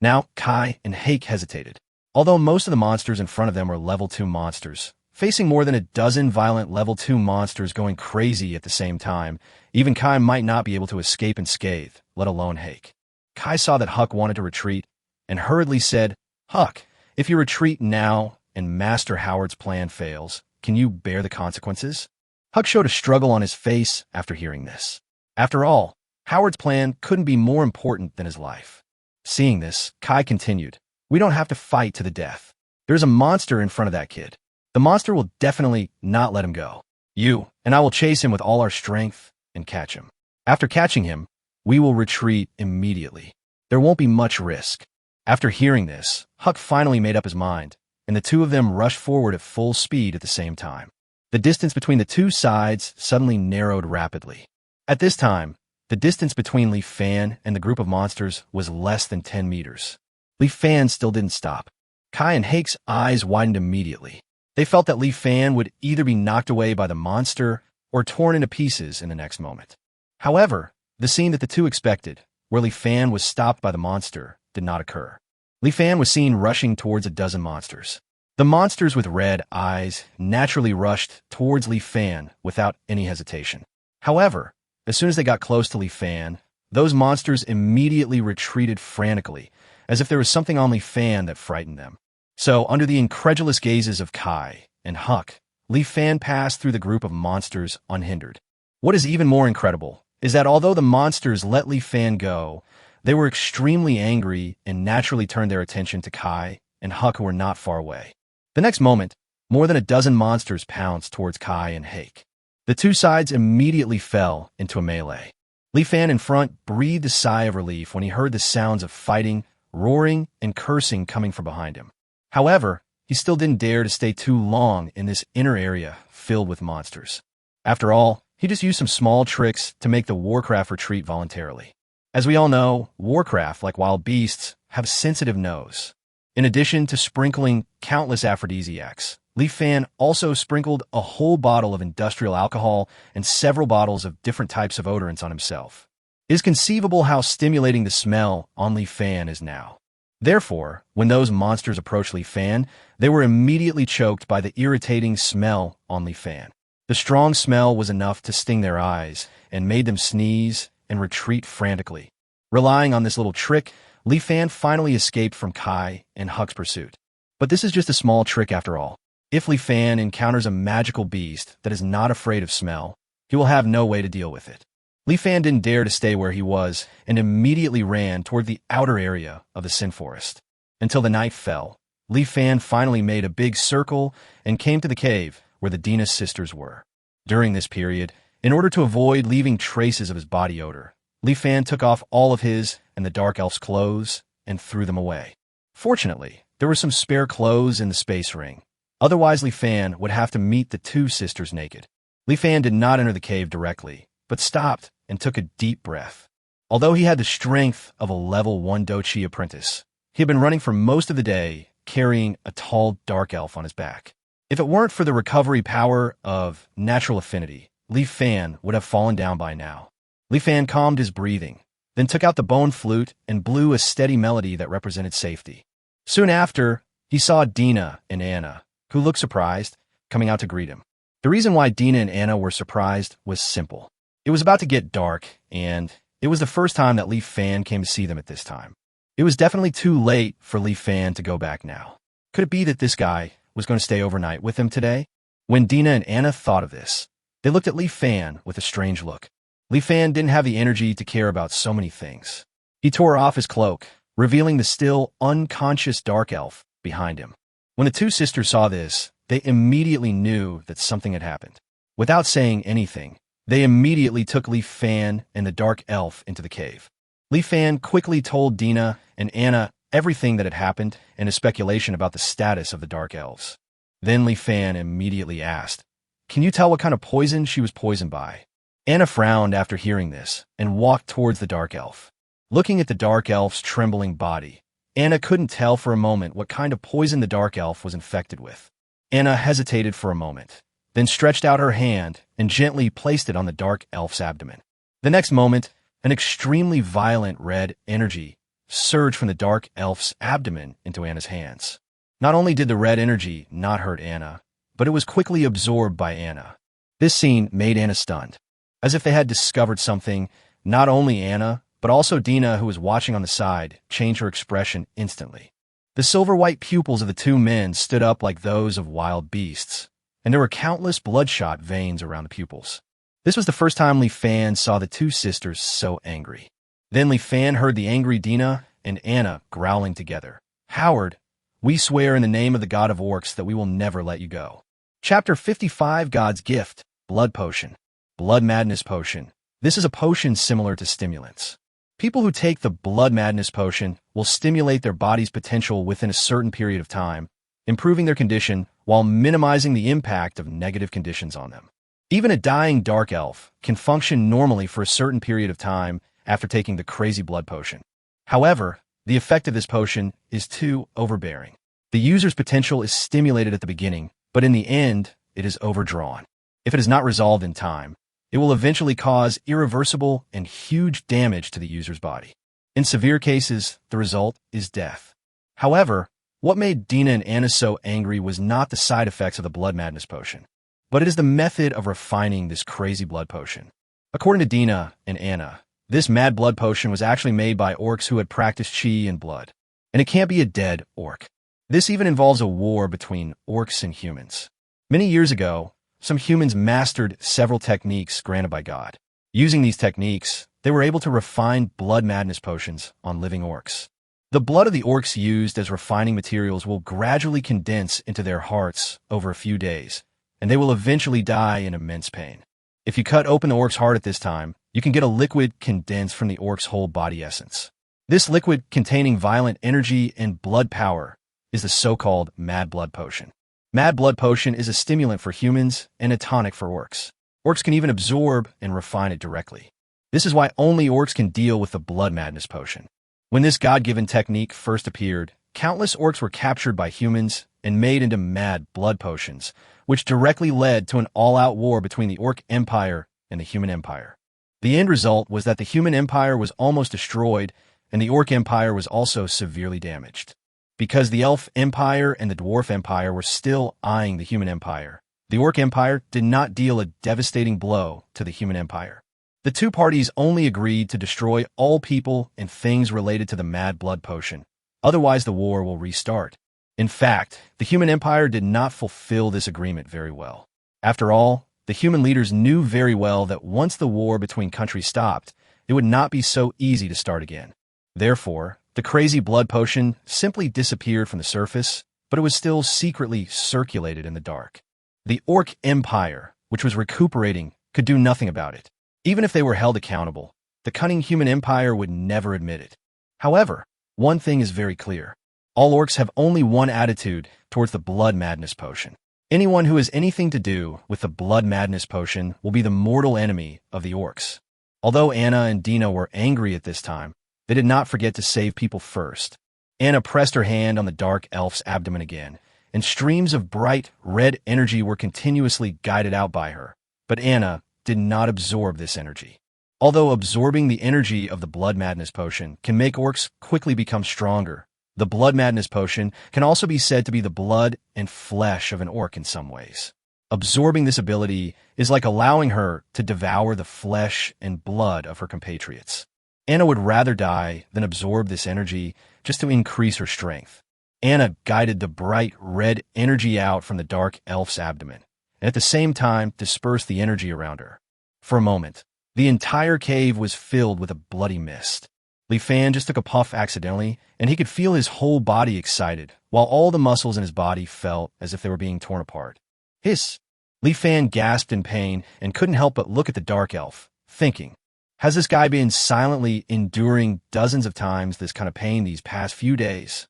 Now, Kai and Hake hesitated. Although most of the monsters in front of them were level 2 monsters, facing more than a dozen violent level 2 monsters going crazy at the same time, even Kai might not be able to escape unscathed, let alone Hake. Kai saw that Huck wanted to retreat, and hurriedly said, "Huck, if you retreat now and Master Howard's plan fails, can you bear the consequences?" Huck showed a struggle on his face after hearing this. After all, Howard's plan couldn't be more important than his life. Seeing this, Kai continued, "We don't have to fight to the death. There's a monster in front of that kid. The monster will definitely not let him go. You and I will chase him with all our strength and catch him. After catching him, we will retreat immediately. There won't be much risk." After hearing this, Huck finally made up his mind, and the two of them rushed forward at full speed at the same time. The distance between the two sides suddenly narrowed rapidly. At this time, the distance between Li Fan and the group of monsters was less than 10 meters. Li Fan still didn't stop. Kai and Hake's eyes widened immediately. They felt that Li Fan would either be knocked away by the monster or torn into pieces in the next moment. However, the scene that the two expected, where Li Fan was stopped by the monster, did not occur. Li Fan was seen rushing towards a dozen monsters. The monsters with red eyes naturally rushed towards Li Fan without any hesitation. However, as soon as they got close to Li Fan, those monsters immediately retreated frantically, as if there was something on Li Fan that frightened them. So, under the incredulous gazes of Kai and Huck, Li Fan passed through the group of monsters unhindered. What is even more incredible is that although the monsters let Li Fan go, they were extremely angry and naturally turned their attention to Kai and Huck, who were not far away. The next moment, more than a dozen monsters pounced towards Kai and Hake. The two sides immediately fell into a melee. Li Fan in front breathed a sigh of relief when he heard the sounds of fighting, roaring, and cursing coming from behind him. However, he still didn't dare to stay too long in this inner area filled with monsters. After all, he just used some small tricks to make the Warcraft retreat voluntarily. As we all know, Warcraft, like wild beasts, have sensitive nose. In addition to sprinkling countless aphrodisiacs, Li Fan also sprinkled a whole bottle of industrial alcohol and several bottles of different types of odorants on himself. It is conceivable how stimulating the smell on Li Fan is now. Therefore, when those monsters approached Li Fan, they were immediately choked by the irritating smell on Li Fan. The strong smell was enough to sting their eyes and made them sneeze and retreat frantically. Relying on this little trick, Li Fan finally escaped from Kai and Huck's pursuit. But this is just a small trick after all. If Li Fan encounters a magical beast that is not afraid of smell, he will have no way to deal with it. Li Fan didn't dare to stay where he was and immediately ran toward the outer area of the Sin Forest. Until the night fell, Li Fan finally made a big circle and came to the cave where the Dina sisters were. During this period, in order to avoid leaving traces of his body odor, Li Fan took off all of his and the dark elf's clothes and threw them away. Fortunately, there were some spare clothes in the space ring. Otherwise, Li Fan would have to meet the two sisters naked. Li Fan did not enter the cave directly, but stopped and took a deep breath. Although he had the strength of a level 1 Dochi apprentice, he had been running for most of the day carrying a tall dark elf on his back. If it weren't for the recovery power of natural affinity, Li Fan would have fallen down by now. Li Fan calmed his breathing, then took out the bone flute and blew a steady melody that represented safety. Soon after, he saw Dina and Anna, who looked surprised, coming out to greet him. The reason why Dina and Anna were surprised was simple. It was about to get dark, and it was the first time that Li Fan came to see them at this time. It was definitely too late for Li Fan to go back now. Could it be that this guy was going to stay overnight with him today? When Dina and Anna thought of this, they looked at Li Fan with a strange look. Li Fan didn't have the energy to care about so many things. He tore off his cloak, revealing the still unconscious dark elf behind him. When the two sisters saw this, they immediately knew that something had happened. Without saying anything, they immediately took Li Fan and the dark elf into the cave. Li Fan quickly told Dina and Anna everything that had happened and a speculation about the status of the dark elves. Then Li Fan immediately asked, "Can you tell what kind of poison she was poisoned by?" Anna frowned after hearing this and walked towards the dark elf. Looking at the dark elf's trembling body, Anna couldn't tell for a moment what kind of poison the dark elf was infected with. Anna hesitated for a moment, then stretched out her hand and gently placed it on the dark elf's abdomen. The next moment, an extremely violent red energy surged from the dark elf's abdomen into Anna's hands. Not only did the red energy not hurt Anna, but it was quickly absorbed by Anna. This scene made Anna stunned. As if they had discovered something, not only Anna, but also Dina, who was watching on the side, changed her expression instantly. The silver-white pupils of the two men stood up like those of wild beasts, and there were countless bloodshot veins around the pupils. This was the first time Li Fan saw the two sisters so angry. Then Li Fan heard the angry Dina and Anna growling together. "Howard, we swear in the name of the god of orcs that we will never let you go." Chapter 55, God's Gift, Blood Potion. Blood Madness Potion. This is a potion similar to stimulants. People who take the Blood Madness Potion will stimulate their body's potential within a certain period of time, improving their condition while minimizing the impact of negative conditions on them. Even a dying dark elf can function normally for a certain period of time after taking the crazy blood potion. However, the effect of this potion is too overbearing. The user's potential is stimulated at the beginning, but in the end, it is overdrawn. If it is not resolved in time, it will eventually cause irreversible and huge damage to the user's body. In severe cases, the result is death. However, what made Dina and Anna so angry was not the side effects of the Blood Madness Potion, but it is the method of refining this crazy blood potion. According to Dina and Anna, this mad blood potion was actually made by orcs who had practiced chi and blood, and it can't be a dead orc. This even involves a war between orcs and humans. Many years ago, some humans mastered several techniques granted by God. Using these techniques, they were able to refine blood madness potions on living orcs. The blood of the orcs used as refining materials will gradually condense into their hearts over a few days, and they will eventually die in immense pain. If you cut open the orc's heart at this time, you can get a liquid condensed from the orc's whole body essence. This liquid containing violent energy and blood power is the so-called Mad Blood Potion. Mad Blood Potion is a stimulant for humans and a tonic for orcs. Orcs can even absorb and refine it directly. This is why only orcs can deal with the Blood Madness Potion. When this God-given technique first appeared, countless orcs were captured by humans and made into mad blood potions, which directly led to an all-out war between the Orc Empire and the Human Empire. The end result was that the Human Empire was almost destroyed, and the Orc Empire was also severely damaged. Because the Elf Empire and the Dwarf Empire were still eyeing the Human Empire, the Orc Empire did not deal a devastating blow to the Human Empire. The two parties only agreed to destroy all people and things related to the Mad Blood Potion. Otherwise, the war will restart. In fact, the Human Empire did not fulfill this agreement very well. After all, the human leaders knew very well that once the war between countries stopped, it would not be so easy to start again. Therefore, the crazy blood potion simply disappeared from the surface but it was still secretly circulated in the dark. The Orc Empire, which was recuperating, could do nothing about it. Even if they were held accountable, the cunning human empire would never admit it. However, one thing is very clear. All orcs have only one attitude towards the blood madness potion. Anyone who has anything to do with the blood madness potion will be the mortal enemy of the orcs. Although Anna and Dina were angry at this time, they did not forget to save people first. Anna pressed her hand on the dark elf's abdomen again, and streams of bright red energy were continuously guided out by her. But Anna did not absorb this energy. Although absorbing the energy of the blood madness potion can make orcs quickly become stronger, the blood madness potion can also be said to be the blood and flesh of an orc in some ways. Absorbing this ability is like allowing her to devour the flesh and blood of her compatriots. Anna would rather die than absorb this energy just to increase her strength. Anna guided the bright red energy out from the dark elf's abdomen, and at the same time dispersed the energy around her. For a moment, the entire cave was filled with a bloody mist. Li Fan just took a puff accidentally, and he could feel his whole body excited, while all the muscles in his body felt as if they were being torn apart. Hiss! Li Fan gasped in pain and couldn't help but look at the dark elf, thinking, has this guy been silently enduring dozens of times this kind of pain these past few days?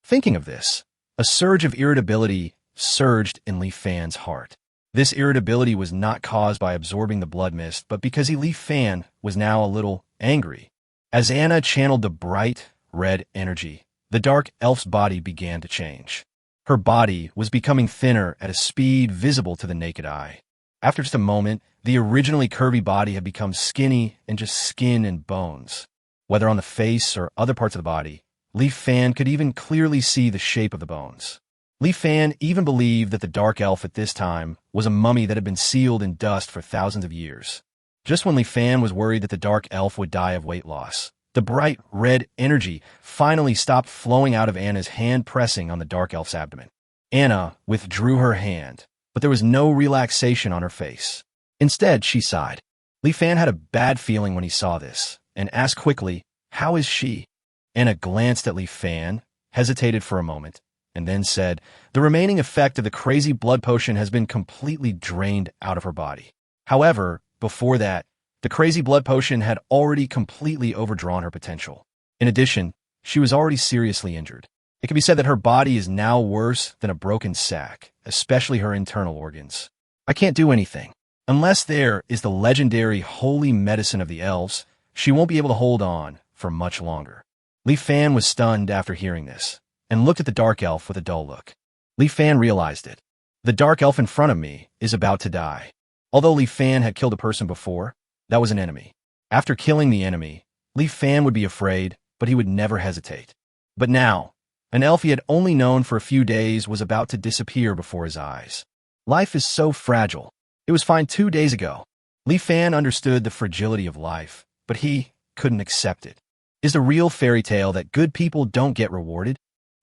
Thinking of this, a surge of irritability surged in Li Fan's heart. This irritability was not caused by absorbing the blood mist, but because Li Fan was now a little angry. As Anna channeled the bright, red energy, the dark elf's body began to change. Her body was becoming thinner at a speed visible to the naked eye. After just a moment, the originally curvy body had become skinny and just skin and bones. Whether on the face or other parts of the body, Li Fan could even clearly see the shape of the bones. Li Fan even believed that the dark elf at this time was a mummy that had been sealed in dust for thousands of years. Just when Li Fan was worried that the dark elf would die of weight loss, the bright red energy finally stopped flowing out of Anna's hand pressing on the dark elf's abdomen. Anna withdrew her hand, but there was no relaxation on her face. Instead, she sighed. Li Fan had a bad feeling when he saw this, and asked quickly, "How is she?" Anna glanced at Li Fan, hesitated for a moment, and then said, "The remaining effect of the crazy blood potion has been completely drained out of her body. However, before that, the crazy blood potion had already completely overdrawn her potential. In addition, she was already seriously injured. It can be said that her body is now worse than a broken sack, especially her internal organs. I can't do anything. Unless there is the legendary holy medicine of the elves, she won't be able to hold on for much longer." Li Fan was stunned after hearing this, and looked at the dark elf with a dull look. Li Fan realized it. The dark elf in front of me is about to die. Although Li Fan had killed a person before, that was an enemy. After killing the enemy, Li Fan would be afraid, but he would never hesitate. But now, an elf he had only known for a few days was about to disappear before his eyes. Life is so fragile. It was fine 2 days ago. Li Fan understood the fragility of life, but he couldn't accept it. Is the real fairy tale that good people don't get rewarded?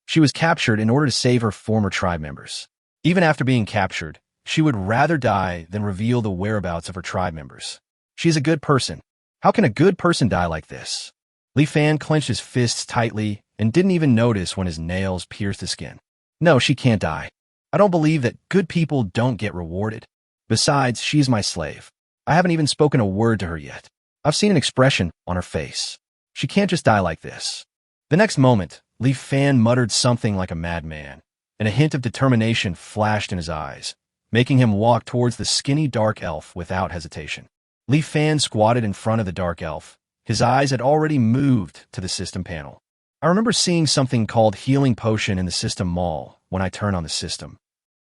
She was captured in order to save her former tribe members. Even after being captured, she would rather die than reveal the whereabouts of her tribe members. She is a good person. How can a good person die like this? Li Fan clenched his fists tightly and didn't even notice when his nails pierced his skin. No, she can't die. I don't believe that good people don't get rewarded. Besides, she's my slave. I haven't even spoken a word to her yet. I've seen an expression on her face. She can't just die like this. The next moment, Li Fan muttered something like a madman, and a hint of determination flashed in his eyes, making him walk towards the skinny dark elf without hesitation. Li Fan squatted in front of the dark elf. His eyes had already moved to the system panel. I remember seeing something called Healing Potion in the system mall when I turned on the system.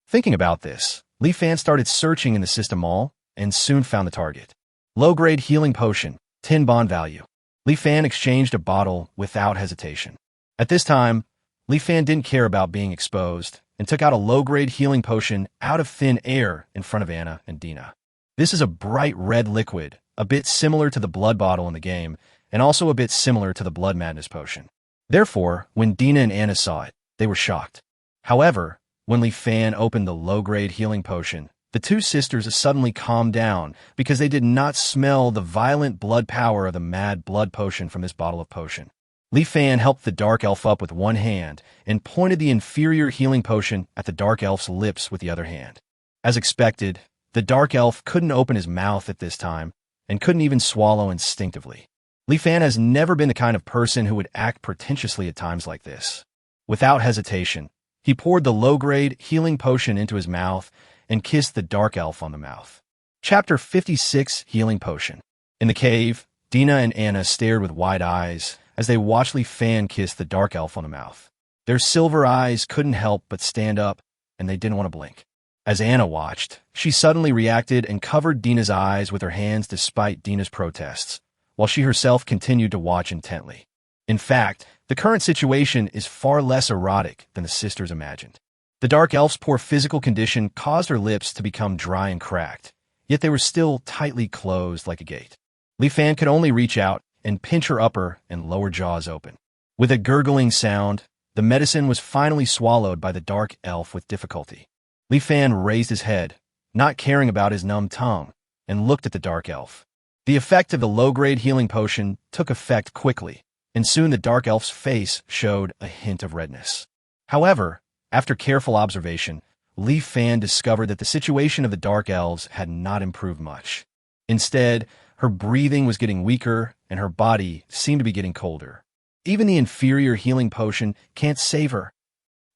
Thinking about this, Li Fan started searching in the system mall and soon found the target. Low-grade Healing Potion, 10 bond value. Li Fan exchanged a bottle without hesitation. At this time, Li Fan didn't care about being exposed and took out a low-grade healing potion out of thin air in front of Anna and Dina. This is a bright red liquid, a bit similar to the blood bottle in the game, and also a bit similar to the blood madness potion. Therefore, when Dina and Anna saw it, they were shocked. However, when Li Fan opened the low-grade healing potion, the two sisters suddenly calmed down because they did not smell the violent blood power of the mad blood potion from this bottle of potion. Li Fan helped the dark elf up with one hand and pointed the inferior healing potion at the dark elf's lips with the other hand. As expected, the dark elf couldn't open his mouth at this time and couldn't even swallow instinctively. Li Fan has never been the kind of person who would act pretentiously at times like this. Without hesitation, he poured the low-grade healing potion into his mouth and kissed the dark elf on the mouth. Chapter 56, Healing Potion. In the cave, Dina and Anna stared with wide eyes as they watched Li Fan kiss the dark elf on the mouth. Their silver eyes couldn't help but stand up, and they didn't want to blink. As Anna watched, she suddenly reacted and covered Dina's eyes with her hands despite Dina's protests, while she herself continued to watch intently. In fact, the current situation is far less erotic than the sisters imagined. The dark elf's poor physical condition caused her lips to become dry and cracked, yet they were still tightly closed like a gate. Li Fan could only reach out and pinch her upper and lower jaws open. With a gurgling sound, the medicine was finally swallowed by the dark elf with difficulty. Li Fan raised his head, not caring about his numb tongue, and looked at the dark elf. The effect of the low-grade healing potion took effect quickly, and soon the dark elf's face showed a hint of redness. However, after careful observation, Li Fan discovered that the situation of the dark elves had not improved much. Instead, her breathing was getting weaker, and her body seemed to be getting colder. Even the inferior healing potion can't save her.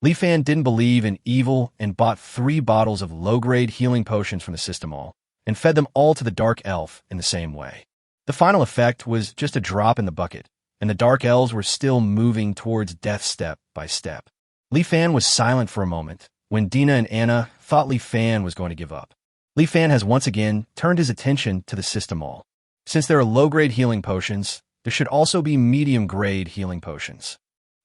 Li Fan didn't believe in evil and bought 3 bottles of low-grade healing potions from the system mall and fed them all to the dark elf in the same way. The final effect was just a drop in the bucket, and the dark elves were still moving towards death step by step. Li Fan was silent for a moment when Dina and Anna thought Li Fan was going to give up. Li Fan has once again turned his attention to the system mall. Since there are low-grade healing potions, there should also be medium-grade healing potions.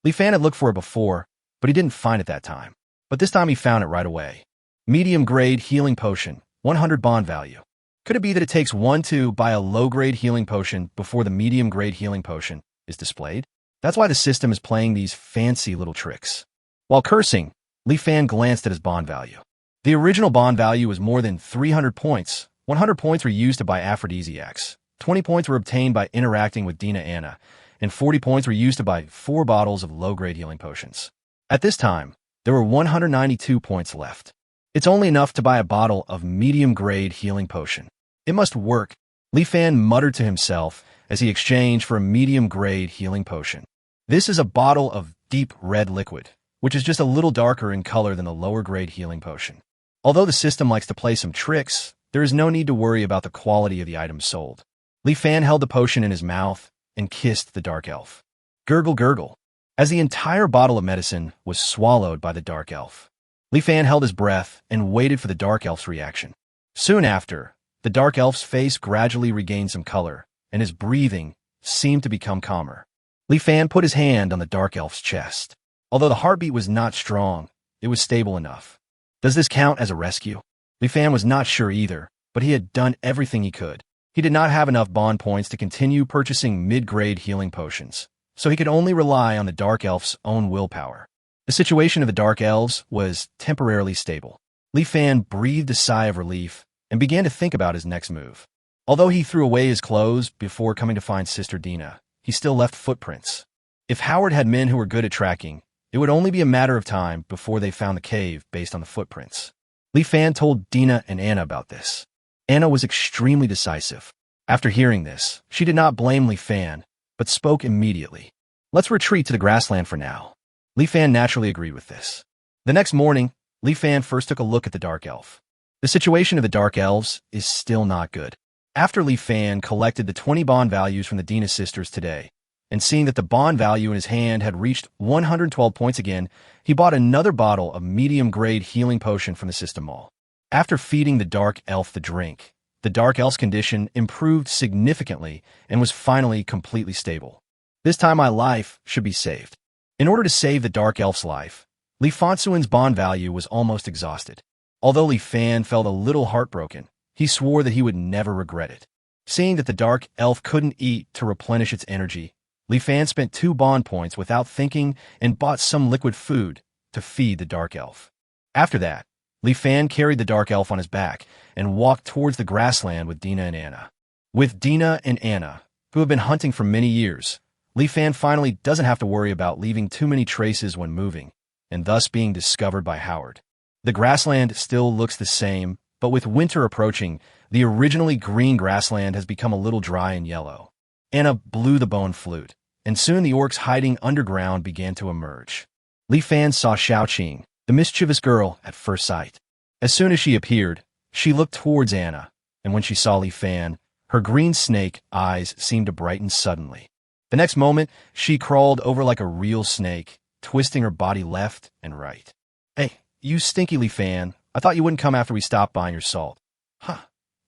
Li Fan had looked for it before, but he didn't find it that time. But this time he found it right away. Medium-grade healing potion, 100 bond value. Could it be that it takes 1 to buy a low-grade healing potion before the medium-grade healing potion is displayed? That's why the system is playing these fancy little tricks. While cursing, Li Fan glanced at his bond value. The original bond value was more than 300 points. 100 points were used to buy aphrodisiacs. 20 points were obtained by interacting with Dina Anna, and 40 points were used to buy 4 bottles of low-grade healing potions. At this time, there were 192 points left. It's only enough to buy a bottle of medium-grade healing potion. It must work, Li Fan muttered to himself as he exchanged for a medium-grade healing potion. This is a bottle of deep red liquid, which is just a little darker in color than the lower-grade healing potion. Although the system likes to play some tricks, there is no need to worry about the quality of the items sold. Li Fan held the potion in his mouth and kissed the dark elf. Gurgle, gurgle. As the entire bottle of medicine was swallowed by the dark elf, Li Fan held his breath and waited for the dark elf's reaction. Soon after, the dark elf's face gradually regained some color, and his breathing seemed to become calmer. Li Fan put his hand on the dark elf's chest. Although the heartbeat was not strong, it was stable enough. Does this count as a rescue? Li Fan was not sure either, but he had done everything he could. He did not have enough bond points to continue purchasing mid-grade healing potions, so he could only rely on the dark elf's own willpower. The situation of the dark elves was temporarily stable. Li Fan breathed a sigh of relief and began to think about his next move. Although he threw away his clothes before coming to find Sister Dina, he still left footprints. If Howard had men who were good at tracking, it would only be a matter of time before they found the cave based on the footprints. Li Fan told Dina and Anna about this. Anna was extremely decisive. After hearing this, she did not blame Li Fan, but spoke immediately. Let's retreat to the grassland for now. Li Fan naturally agreed with this. The next morning, Li Fan first took a look at the dark elf. The situation of the dark elves is still not good. After Li Fan collected the 20 bond values from the Dina sisters today, and seeing that the bond value in his hand had reached 112 points again, he bought another bottle of medium-grade healing potion from the system mall. After feeding the dark elf the drink, the dark elf's condition improved significantly and was finally completely stable. This time my life should be saved. In order to save the dark elf's life, Li Fansuin's bond value was almost exhausted. Although Li Fan felt a little heartbroken, he swore that he would never regret it. Seeing that the dark elf couldn't eat to replenish its energy, Li Fan spent 2 bond points without thinking and bought some liquid food to feed the dark elf. After that, Li Fan carried the dark elf on his back and walked towards the grassland with Dina and Anna. With Dina and Anna, who have been hunting for many years, Li Fan finally doesn't have to worry about leaving too many traces when moving, and thus being discovered by Howard. The grassland still looks the same, but with winter approaching, the originally green grassland has become a little dry and yellow. Anna blew the bone flute, and soon the orcs hiding underground began to emerge. Li Fan saw Xiaoqing, the mischievous girl, at first sight. As soon as she appeared, she looked towards Anna, and when she saw Li Fan, her green snake eyes seemed to brighten suddenly. The next moment, she crawled over like a real snake, twisting her body left and right. "Hey, you stinky Li Fan, I thought you wouldn't come after we stopped buying your salt." "Huh,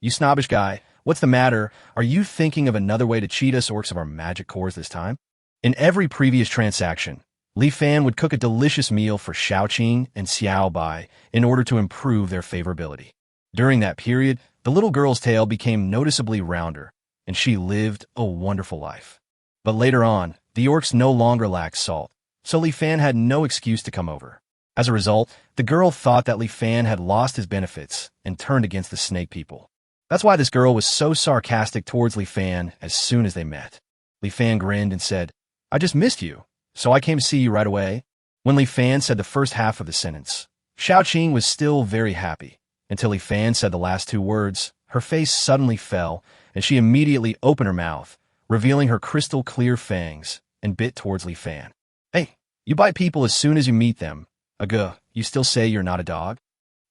you snobbish guy, what's the matter? Are you thinking of another way to cheat us orcs of our magic cores this time?" In every previous transaction, Li Fan would cook a delicious meal for Xiaoqing and Xiao Bai in order to improve their favorability. During that period, the little girl's tail became noticeably rounder, and she lived a wonderful life. But later on, the orcs no longer lacked salt, so Li Fan had no excuse to come over. As a result, the girl thought that Li Fan had lost his benefits and turned against the snake people. That's why this girl was so sarcastic towards Li Fan as soon as they met. Li Fan grinned and said, "I just missed you, so I came to see you right away." When Li Fan said the first half of the sentence, Xiaoqing was still very happy. Until Li Fan said the last two words, her face suddenly fell, and she immediately opened her mouth, revealing her crystal-clear fangs, and bit towards Li Fan. "Hey, you bite people as soon as you meet them. You still say you're not a dog?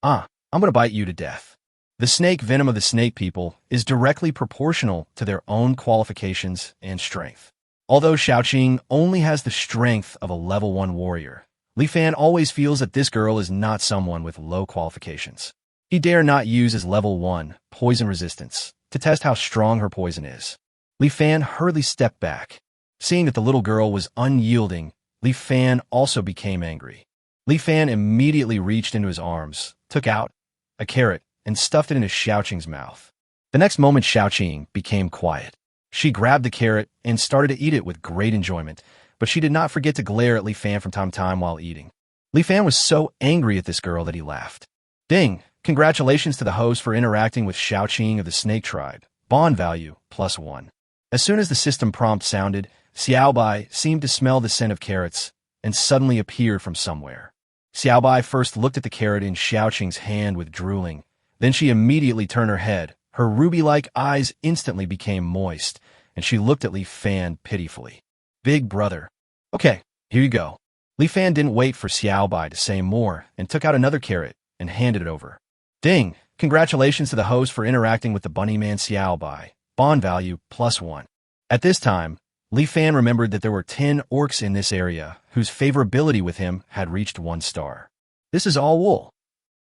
I'm gonna bite you to death." The snake venom of the snake people is directly proportional to their own qualifications and strength. Although Xiaoqing only has the strength of a level 1 warrior, Li Fan always feels that this girl is not someone with low qualifications. He dare not use his level 1 poison resistance to test how strong her poison is. Li Fan hurriedly stepped back. Seeing that the little girl was unyielding, Li Fan also became angry. Li Fan immediately reached into his arms, took out a carrot, and stuffed it into Xiaoqing's mouth. The next moment, Xiaoqing became quiet. She grabbed the carrot and started to eat it with great enjoyment, but she did not forget to glare at Li Fan from time to time while eating. Li Fan was so angry at this girl that he laughed. "Ding! Congratulations to the host for interacting with Xiaoqing of the Snake Tribe. Bond value, +1. As soon as the system prompt sounded, Xiao Bai seemed to smell the scent of carrots and suddenly appeared from somewhere. Xiao Bai first looked at the carrot in Xiaoqing's hand with drooling. Then she immediately turned her head. Her ruby-like eyes instantly became moist, and she looked at Li Fan pitifully. "Big brother. Okay, here you go." Li Fan didn't wait for Xiao Bai to say more and took out another carrot and handed it over. "Ding! Congratulations to the host for interacting with the bunny man Xiao Bai. Bond value, +1. At this time, Li Fan remembered that there were 10 orcs in this area whose favorability with him had reached 1 star. This is all wool.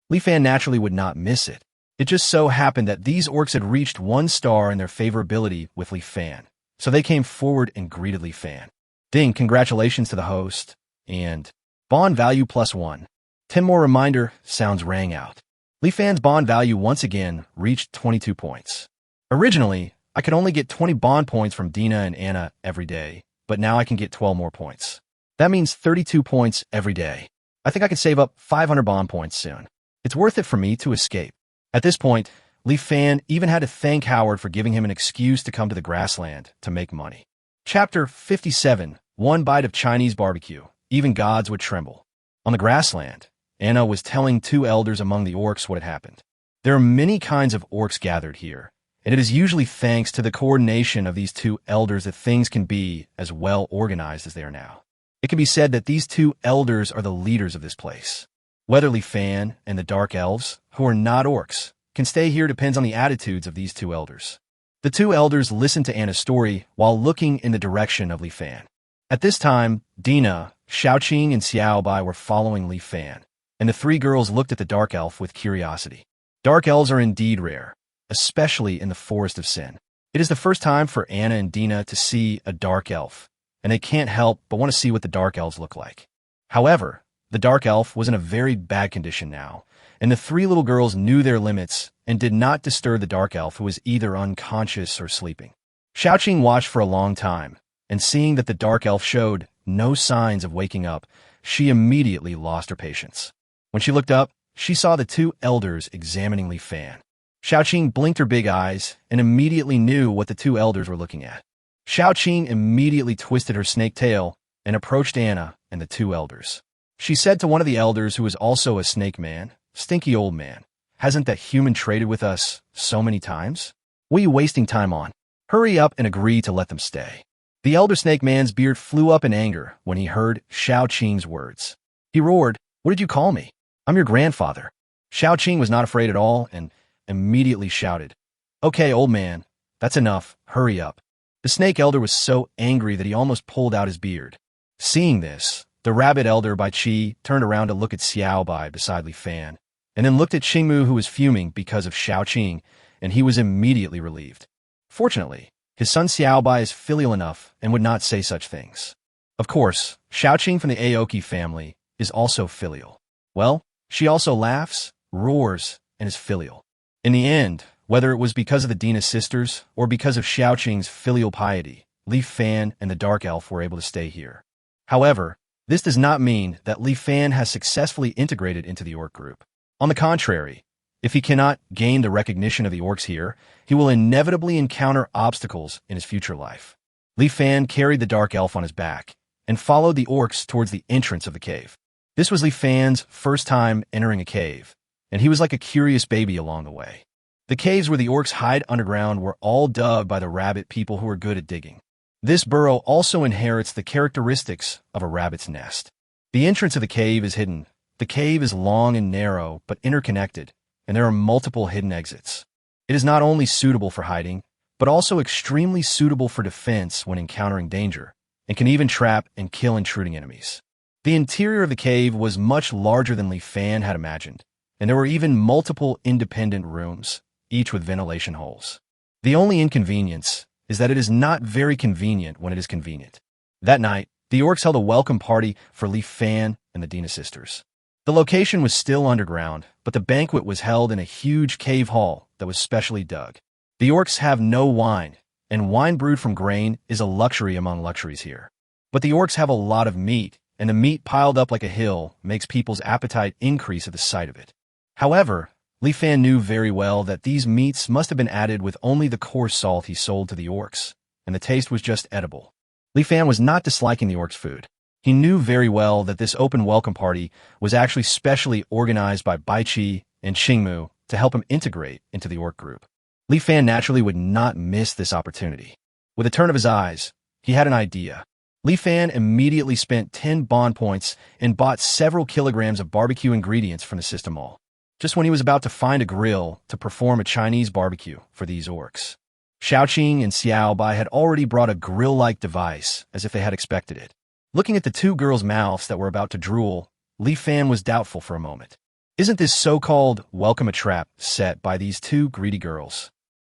Li Fan naturally would not miss it. It just so happened that these orcs had reached 1 star in their favorability with Li Fan, so they came forward and greeted Li Fan. "Ding, congratulations to the host," and "Bond value +1. 10 more reminder sounds rang out. Li Fan's bond value once again reached 22 points. Originally, I could only get 20 bond points from Dina and Anna every day, but now I can get 12 more points. That means 32 points every day. I think I could save up 500 bond points soon. It's worth it for me to escape." At this point, Li Fan even had to thank Howard for giving him an excuse to come to the grassland to make money. Chapter 57, One Bite of Chinese Barbecue. Even gods would tremble. On the grassland, Anna was telling 2 elders among the orcs what had happened. There are many kinds of orcs gathered here, and it is usually thanks to the coordination of these 2 elders that things can be as well organized as they are now. It can be said that these 2 elders are the leaders of this place. Whether Li Fan and the dark elves, who are not orcs, can stay here depends on the attitudes of these 2 elders. The 2 elders listened to Anna's story while looking in the direction of Li Fan. At this time, Dina, Xiaoqing, and Xiao Bai were following Li Fan, and the 3 girls looked at the dark elf with curiosity. Dark elves are indeed rare, especially in the Forest of Sin. It is the first time for Anna and Dina to see a dark elf, and they can't help but want to see what the dark elves look like. However, the dark elf was in a very bad condition now, and the 3 little girls knew their limits and did not disturb the dark elf, who was either unconscious or sleeping. Xiaoqing watched for a long time, and seeing that the dark elf showed no signs of waking up, she immediately lost her patience. When she looked up, she saw the 2 elders examining Li Fan. Xiaoqing blinked her big eyes and immediately knew what the 2 elders were looking at. Xiao Qing immediately twisted her snake tail and approached Anna and the two elders. She said to one of the elders, who was also a snake man, "Stinky old man, hasn't that human traded with us so many times? What are you wasting time on? Hurry up and agree to let them stay." The elder snake man's beard flew up in anger when he heard Xiao Qing's words. He roared, "What did you call me? I'm your grandfather." Xiao Qing was not afraid at all and immediately shouted, "Okay, old man, that's enough, hurry up." The snake elder was so angry that he almost pulled out his beard. Seeing this, the rabbit elder Bai Qi turned around to look at Xiao Bai beside Li Fan, and then looked at Qingmu, who was fuming because of Xiao Qing, and he was immediately relieved. Fortunately, his son Xiao Bai is filial enough and would not say such things. Of course, Xiao Qing from the Aoki family is also filial. Well, she also laughs, roars, and is filial. In the end, whether it was because of the Dina sisters or because of Xiao Qing's filial piety, Li Fan and the Dark Elf were able to stay here. However, this does not mean that Li Fan has successfully integrated into the orc group. On the contrary, if he cannot gain the recognition of the orcs here, he will inevitably encounter obstacles in his future life. Li Fan carried the Dark Elf on his back and followed the orcs towards the entrance of the cave. This was Li Fan's first time entering a cave, and he was like a curious baby along the way. The caves where the orcs hide underground were all dug by the rabbit people who are good at digging. This burrow also inherits the characteristics of a rabbit's nest. The entrance of the cave is hidden. The cave is long and narrow, but interconnected, and there are multiple hidden exits. It is not only suitable for hiding, but also extremely suitable for defense when encountering danger, and can even trap and kill intruding enemies. The interior of the cave was much larger than Li Fan had imagined, and there were even multiple independent rooms, each with ventilation holes. The only inconvenience is that it is not very convenient when it is convenient. That night, the orcs held a welcome party for Li Fan and the Dina sisters. The location was still underground, but the banquet was held in a huge cave hall that was specially dug. The orcs have no wine, and wine brewed from grain is a luxury among luxuries here. But the orcs have a lot of meat, and the meat piled up like a hill makes people's appetite increase at the sight of it. However, Li Fan knew very well that these meats must have been added with only the coarse salt he sold to the orcs, and the taste was just edible. Li Fan was not disliking the orcs' food. He knew very well that this open welcome party was actually specially organized by Bai Qi and Qingmu to help him integrate into the orc group. Li Fan naturally would not miss this opportunity. With a turn of his eyes, he had an idea. Li Fan immediately spent 10 bond points and bought several kilograms of barbecue ingredients from the system mall, just when he was about to find a grill to perform a Chinese barbecue for these orcs. Xiao Qing and Xiao Bai had already brought a grill-like device, as if they had expected it. Looking at the two girls' mouths that were about to drool, Li Fan was doubtful for a moment. Isn't this so-called welcome a trap set by these two greedy girls?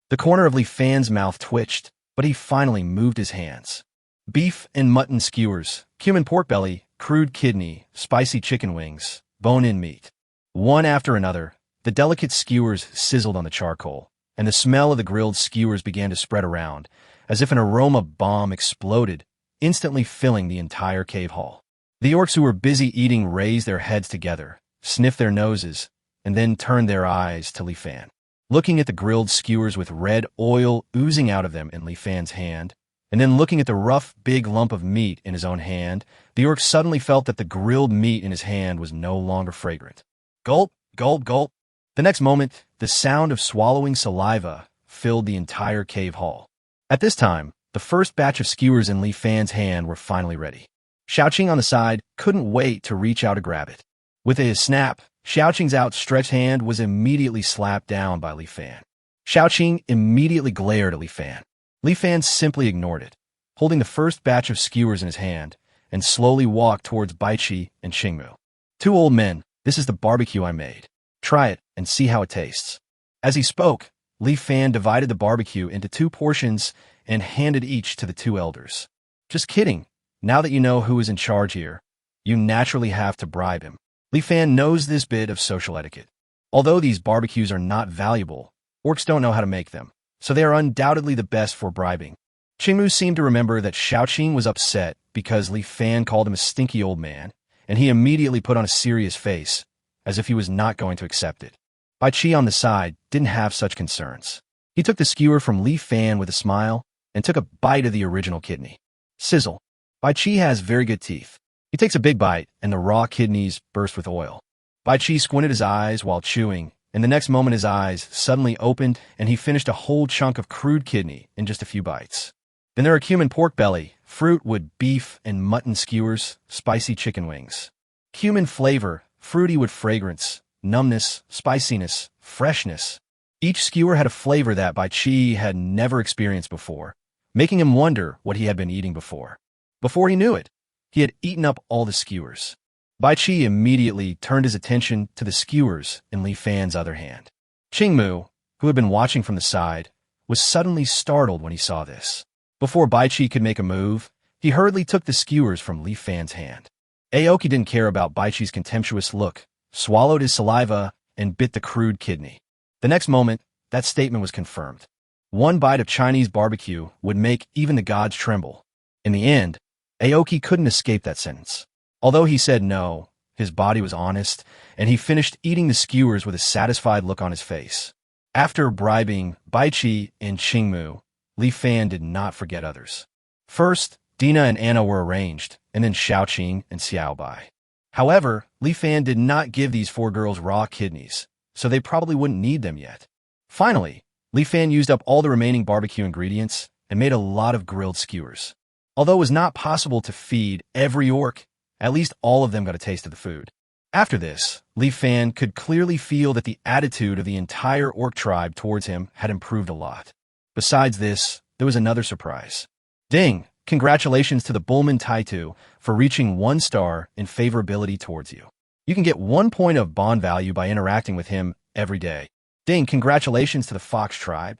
The corner of Li Fan's mouth twitched, but he finally moved his hands. Beef and mutton skewers, cumin pork belly, crude kidney, spicy chicken wings, bone-in meat. One after another, the delicate skewers sizzled on the charcoal, and the smell of the grilled skewers began to spread around, as if an aroma bomb exploded, instantly filling the entire cave hall. The orcs who were busy eating raised their heads together, sniffed their noses, and then turned their eyes to Li Fan. Looking at the grilled skewers with red oil oozing out of them in Li Fan's hand, and then looking at the rough, big lump of meat in his own hand, the orc suddenly felt that the grilled meat in his hand was no longer fragrant. Gulp, gulp, gulp. The next moment, the sound of swallowing saliva filled the entire cave hall. At this time, the first batch of skewers in Li Fan's hand were finally ready. Xiao Qing on the side couldn't wait to reach out to grab it. With a snap, Xiao Qing's outstretched hand was immediately slapped down by Li Fan. Xiao Qing immediately glared at Li Fan. Li Fan simply ignored it, holding the first batch of skewers in his hand, and slowly walked towards Bai Qi and Qingmu. "Two old men, this is the barbecue I made. Try it and see how it tastes." As he spoke, Li Fan divided the barbecue into 2 portions and handed each to the 2 elders. "Just kidding. Now that you know who is in charge here, you naturally have to bribe him." Li Fan knows this bit of social etiquette. Although these barbecues are not valuable, orcs don't know how to make them, so they are undoubtedly the best for bribing. Qingmu seemed to remember that Xiao Qing was upset because Li Fan called him a stinky old man, and he immediately put on a serious face, as if he was not going to accept it. Bai Qi on the side didn't have such concerns. He took the skewer from Li Fan with a smile and took a bite of the original kidney. Sizzle. Bai Chi has very good teeth. He takes a big bite, and the raw kidneys burst with oil. Bai Chi squinted his eyes while chewing, and the next moment his eyes suddenly opened and he finished a whole chunk of crude kidney in just a few bites. Then there are cumin pork belly, fruit with beef and mutton skewers, spicy chicken wings. Cumin flavor, fruity with fragrance, numbness, spiciness, freshness. Each skewer had a flavor that Bai Chi had never experienced before, making him wonder what he had been eating before. Before he knew it, he had eaten up all the skewers. Bai Chi immediately turned his attention to the skewers in Li Fan's other hand. Qingmu, who had been watching from the side, was suddenly startled when he saw this. Before Bai Chi could make a move, he hurriedly took the skewers from Li Fan's hand. Aoki didn't care about Bai Chi's contemptuous look, swallowed his saliva, and bit the crude kidney. The next moment, that statement was confirmed. One bite of Chinese barbecue would make even the gods tremble. In the end, Aoki couldn't escape that sentence. Although he said no, his body was honest, and he finished eating the skewers with a satisfied look on his face. After bribing Bai Chi and Qingmu, Li Fan did not forget others. First, Dina and Anna were arranged, and then Xiaoqing and Xiaobai. However, Li Fan did not give these 4 girls raw kidneys, so they probably wouldn't need them yet. Finally, Li Fan used up all the remaining barbecue ingredients and made a lot of grilled skewers. Although it was not possible to feed every orc, at least all of them got a taste of the food. After this, Li Fan could clearly feel that the attitude of the entire orc tribe towards him had improved a lot. Besides this, there was another surprise. Ding! Congratulations to the Bullman Taitu for reaching 1 star in favorability towards you. You can get 1 point of bond value by interacting with him every day. Ding! Congratulations to the Fox tribe.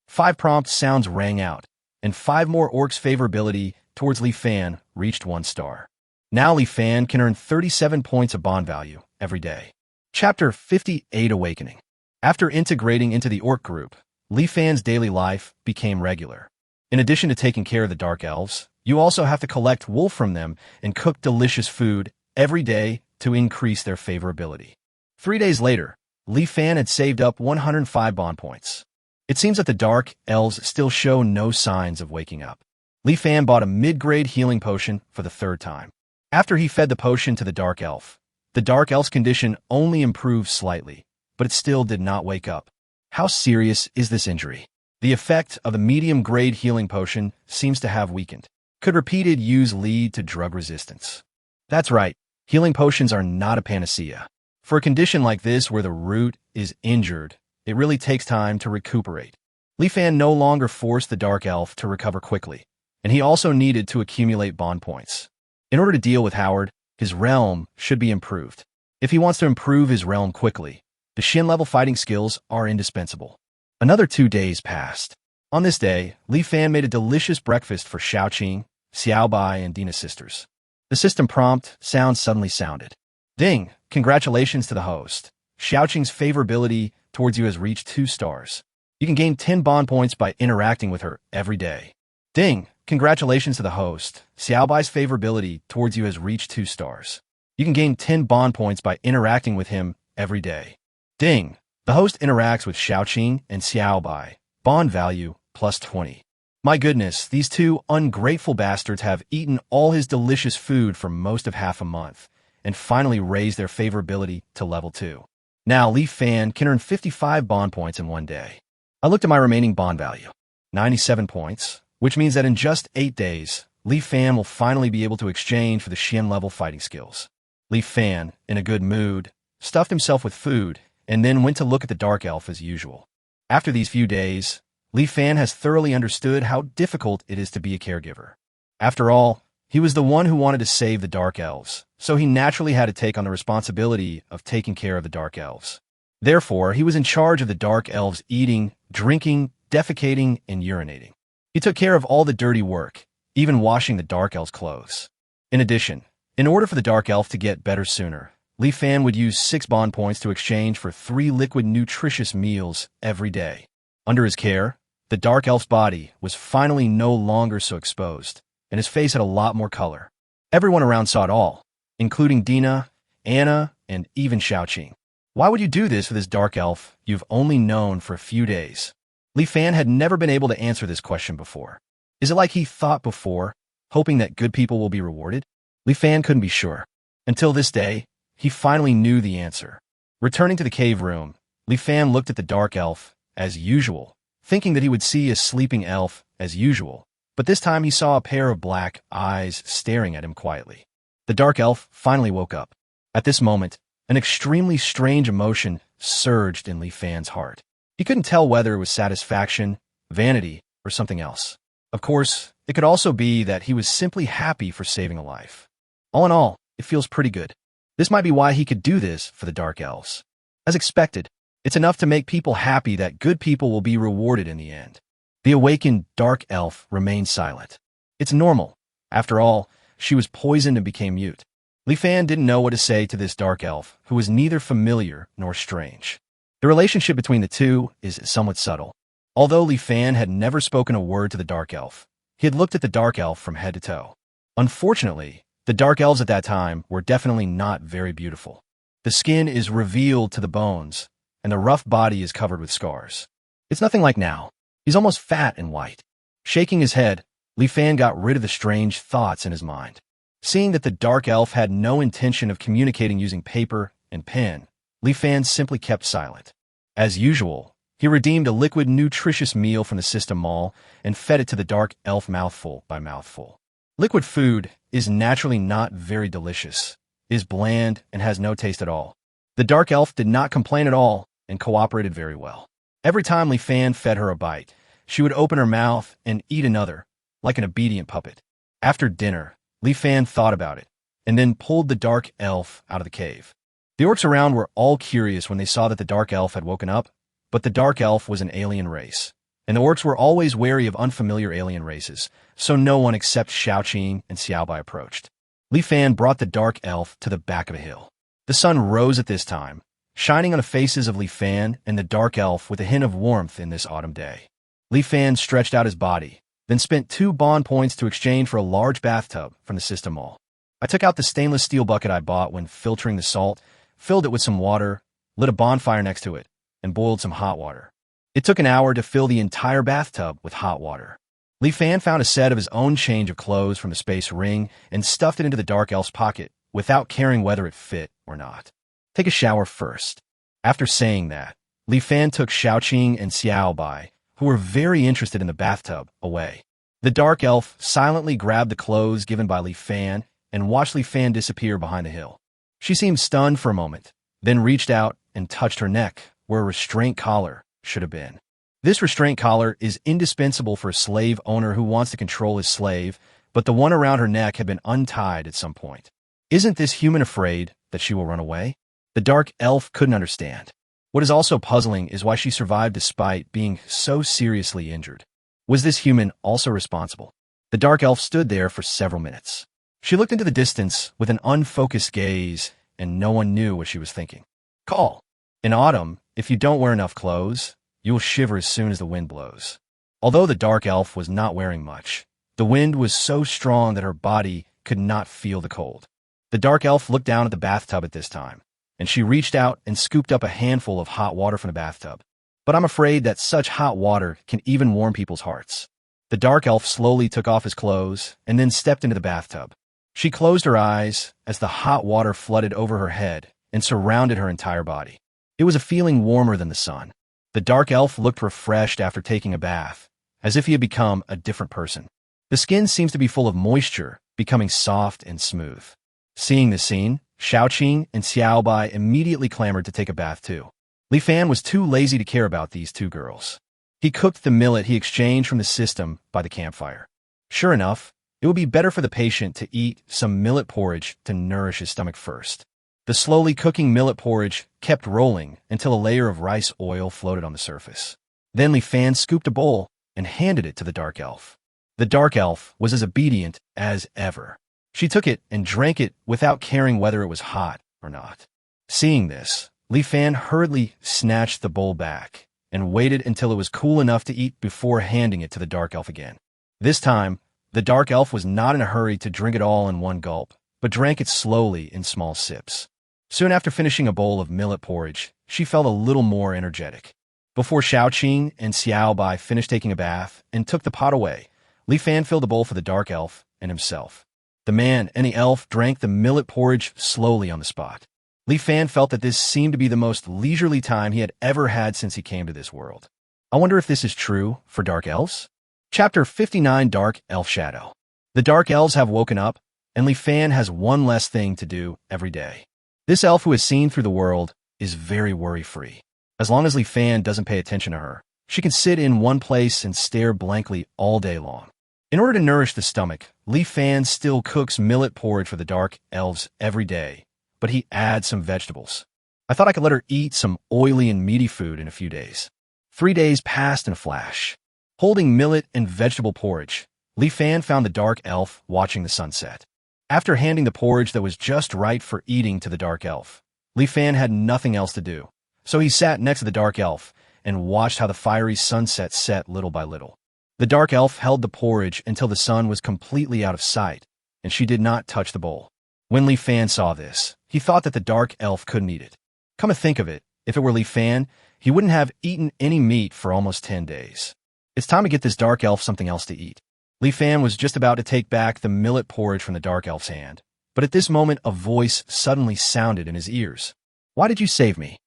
5 prompt sounds rang out, and 5 more orcs' favorability towards Li Fan reached 1 star. Now Li Fan can earn 37 points of bond value every day. Chapter 58 Awakening. After integrating into the orc group, Li Fan's daily life became regular. In addition to taking care of the dark elves, you also have to collect wool from them and cook delicious food every day to increase their favorability. 3 days later, Li Fan had saved up 105 bond points. It seems that the dark elves still show no signs of waking up. Li Fan bought a mid-grade healing potion for the 3rd time. After he fed the potion to the dark elf's condition only improved slightly, but it still did not wake up. How serious is this injury? The effect of the medium-grade healing potion seems to have weakened. Could repeated use lead to drug resistance? That's right, healing potions are not a panacea. For a condition like this where the root is injured, it really takes time to recuperate. Li Fan no longer forced the dark elf to recover quickly, and he also needed to accumulate bond points. In order to deal with Howard, his realm should be improved. If he wants to improve his realm quickly, the Shin-level fighting skills are indispensable. Another 2 days passed. On this day, Li Fan made a delicious breakfast for Xiaoqing, Xiaobai, and Dina's sisters. The system prompt sound suddenly sounded. Ding! Congratulations to the host. Xiaoqing's favorability towards you has reached 2 stars. You can gain 10 bond points by interacting with her every day. Ding! Congratulations to the host. Xiaobai's favorability towards you has reached 2 stars. You can gain 10 bond points by interacting with him every day. Ding! The host interacts with Xiaoqing and Xiaobai. Bond value plus 20. My goodness, these 2 ungrateful bastards have eaten all his delicious food for most of half a month, and finally raised their favorability to level 2. Now Li Fan can earn 55 bond points in 1 day. I looked at my remaining bond value. 97 points, which means that in just 8 days, Li Fan will finally be able to exchange for the Shin-level fighting skills. Li Fan, in a good mood, stuffed himself with food, and then went to look at the dark elf as usual. After these few days, Li Fan has thoroughly understood how difficult it is to be a caregiver. After all, he was the one who wanted to save the dark elves, so he naturally had to take on the responsibility of taking care of the dark elves. Therefore, he was in charge of the dark elves eating, drinking, defecating, and urinating. He took care of all the dirty work, even washing the dark elf's clothes. In addition, in order for the dark elf to get better sooner, Li Fan would use 6 bond points to exchange for 3 liquid nutritious meals every day. Under his care, the dark elf's body was finally no longer so exposed, and his face had a lot more color. Everyone around saw it all, including Dina, Anna, and even Xiaoqing. Why would you do this for this dark elf you've only known for a few days? Li Fan had never been able to answer this question before. Is it like he thought before, hoping that good people will be rewarded? Li Fan couldn't be sure. Until this day, he finally knew the answer. Returning to the cave room, Li Fan looked at the dark elf, as usual, thinking that he would see a sleeping elf, as usual. But this time he saw a pair of black eyes staring at him quietly. The dark elf finally woke up. At this moment, an extremely strange emotion surged in Li Fan's heart. He couldn't tell whether it was satisfaction, vanity, or something else. Of course, it could also be that he was simply happy for saving a life. All in all, it feels pretty good. This might be why he could do this for the dark elves. As expected, it's enough to make people happy that good people will be rewarded in the end. The awakened dark elf remained silent. It's normal. After all, she was poisoned and became mute. Li Fan didn't know what to say to this dark elf, who was neither familiar nor strange. The relationship between the two is somewhat subtle. Although Li Fan had never spoken a word to the dark elf, he had looked at the dark elf from head to toe. Unfortunately, the dark elves at that time were definitely not very beautiful. The skin is revealed to the bones, and the rough body is covered with scars. It's nothing like now. He's almost fat and white. Shaking his head, Li Fan got rid of the strange thoughts in his mind. Seeing that the dark elf had no intention of communicating using paper and pen, Li Fan simply kept silent. As usual, he redeemed a liquid, nutritious meal from the system mall and fed it to the dark elf mouthful by mouthful. Liquid food is naturally not very delicious, is bland, and has no taste at all. The dark elf did not complain at all and cooperated very well. Every time Li Fan fed her a bite, she would open her mouth and eat another, like an obedient puppet. After dinner, Li Fan thought about it, and then pulled the dark elf out of the cave. The orcs around were all curious when they saw that the dark elf had woken up, but the dark elf was an alien race, and the orcs were always wary of unfamiliar alien races, so no one except Xiaoqing and Xiaobai approached. Li Fan brought the dark elf to the back of a hill. The sun rose at this time, shining on the faces of Li Fan and the dark elf with a hint of warmth in this autumn day. Li Fan stretched out his body, then spent 2 bond points to exchange for a large bathtub from the system mall. I took out the stainless steel bucket I bought when filtering the salt, filled it with some water, lit a bonfire next to it, and boiled some hot water. It took an hour to fill the entire bathtub with hot water. Li Fan found a set of his own change of clothes from the space ring and stuffed it into the dark elf's pocket without caring whether it fit or not. Take a shower first. After saying that, Li Fan took Xiaoqing and Xiaobai, who were very interested in the bathtub, away. The dark elf silently grabbed the clothes given by Li Fan and watched Li Fan disappear behind the hill. She seemed stunned for a moment, then reached out and touched her neck, where a restraint collar should have been. This restraint collar is indispensable for a slave owner who wants to control his slave, but the one around her neck had been untied at some point. Isn't this human afraid that she will run away? The dark elf couldn't understand. What is also puzzling is why she survived despite being so seriously injured. Was this human also responsible? The dark elf stood there for several minutes. She looked into the distance with an unfocused gaze, and no one knew what she was thinking. Call. In autumn, if you don't wear enough clothes, you will shiver as soon as the wind blows. Although the dark elf was not wearing much, the wind was so strong that her body could not feel the cold. The dark elf looked down at the bathtub at this time, and she reached out and scooped up a handful of hot water from the bathtub. But I'm afraid that such hot water can even warm people's hearts. The dark elf slowly took off his clothes and then stepped into the bathtub. She closed her eyes as the hot water flooded over her head and surrounded her entire body. It was a feeling warmer than the sun. The dark elf looked refreshed after taking a bath, as if he had become a different person. The skin seems to be full of moisture, becoming soft and smooth. Seeing this scene, Xiaoqing and Xiaobai immediately clamored to take a bath too. Li Fan was too lazy to care about these 2 girls. He cooked the millet he exchanged from the system by the campfire. Sure enough, it would be better for the patient to eat some millet porridge to nourish his stomach first. The slowly cooking millet porridge kept rolling until a layer of rice oil floated on the surface. Then Li Fan scooped a bowl and handed it to the dark elf. The dark elf was as obedient as ever. She took it and drank it without caring whether it was hot or not. Seeing this, Li Fan hurriedly snatched the bowl back and waited until it was cool enough to eat before handing it to the dark elf again. This time, the dark elf was not in a hurry to drink it all in one gulp, but drank it slowly in small sips. Soon after finishing a bowl of millet porridge, she felt a little more energetic. Before Xiaoqing and Xiaobai finished taking a bath and took the pot away, Li Fan filled the bowl for the dark elf and himself. The man and the elf drank the millet porridge slowly on the spot. Li Fan felt that this seemed to be the most leisurely time he had ever had since he came to this world. I wonder if this is true for dark elves? Chapter 59, Dark Elf Shadow. The dark elves have woken up, and Li Fan has one less thing to do every day. This elf who has seen through the world is very worry-free. As long as Li Fan doesn't pay attention to her, she can sit in one place and stare blankly all day long. In order to nourish the stomach, Li Fan still cooks millet porridge for the dark elves every day, but he adds some vegetables. I thought I could let her eat some oily and meaty food in a few days. 3 days passed in a flash. Holding millet and vegetable porridge, Li Fan found the dark elf watching the sunset. After handing the porridge that was just right for eating to the dark elf, Li Fan had nothing else to do, so he sat next to the dark elf and watched how the fiery sunset set little by little. The dark elf held the porridge until the sun was completely out of sight, and she did not touch the bowl. When Li Fan saw this, he thought that the dark elf couldn't eat it. Come to think of it, if it were Li Fan, he wouldn't have eaten any meat for almost 10 days. It's time to get this dark elf something else to eat. Li Fan was just about to take back the millet porridge from the dark elf's hand, but at this moment a voice suddenly sounded in his ears. "Why did you save me?"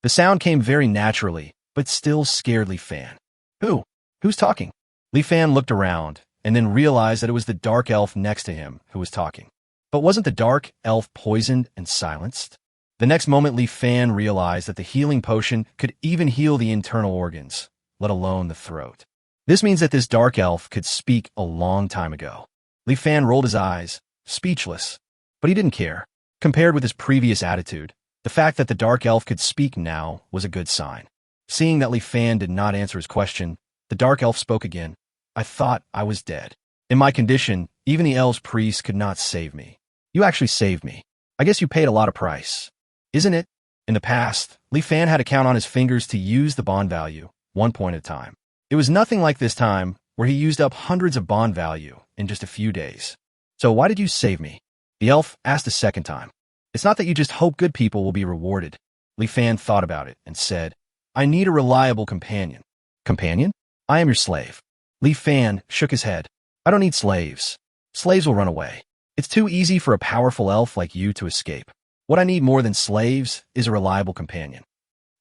The sound came very naturally, but still scared Li Fan. Who's talking? Li Fan looked around, and then realized that it was the dark elf next to him who was talking. But wasn't the dark elf poisoned and silenced? The next moment Li Fan realized that the healing potion could even heal the internal organs, let alone the throat. This means that this dark elf could speak a long time ago. Li Fan rolled his eyes, speechless, but he didn't care. Compared with his previous attitude, the fact that the dark elf could speak now was a good sign. Seeing that Li Fan did not answer his question, the dark elf spoke again. "I thought I was dead. In my condition, even the elves' priests could not save me. You actually saved me. I guess you paid a lot of price. Isn't it?" In the past, Li Fan had to count on his fingers to use the bond value, 1 point at a time. It was nothing like this time, where he used up hundreds of bond value in just a few days. "So why did you save me?" The elf asked a second time. "It's not that you just hope good people will be rewarded." Li Fan thought about it and said, "I need a reliable companion." "Companion? I am your slave." Li Fan shook his head. "I don't need slaves. Slaves will run away. It's too easy for a powerful elf like you to escape. What I need more than slaves is a reliable companion."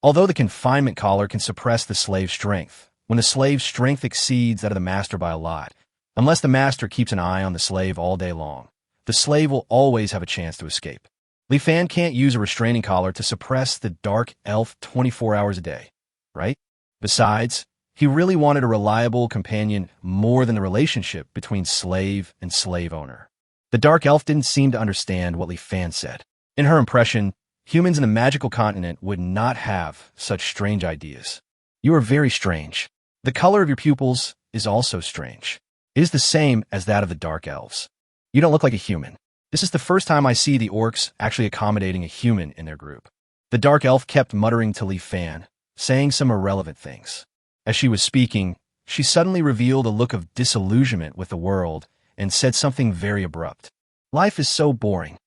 Although the confinement collar can suppress the slave's strength, when the slave's strength exceeds that of the master by a lot, unless the master keeps an eye on the slave all day long, the slave will always have a chance to escape. Li Fan can't use a restraining collar to suppress the dark elf 24 hours a day, right? Besides, he really wanted a reliable companion more than the relationship between slave and slave owner. The dark elf didn't seem to understand what Li Fan said. In her impression, humans in the magical continent would not have such strange ideas. "You are very strange. The color of your pupils is also strange. It is the same as that of the dark elves. You don't look like a human. This is the first time I see the orcs actually accommodating a human in their group." The dark elf kept muttering to Li Fan, saying some irrelevant things. As she was speaking, she suddenly revealed a look of disillusionment with the world and said something very abrupt. "Life is so boring."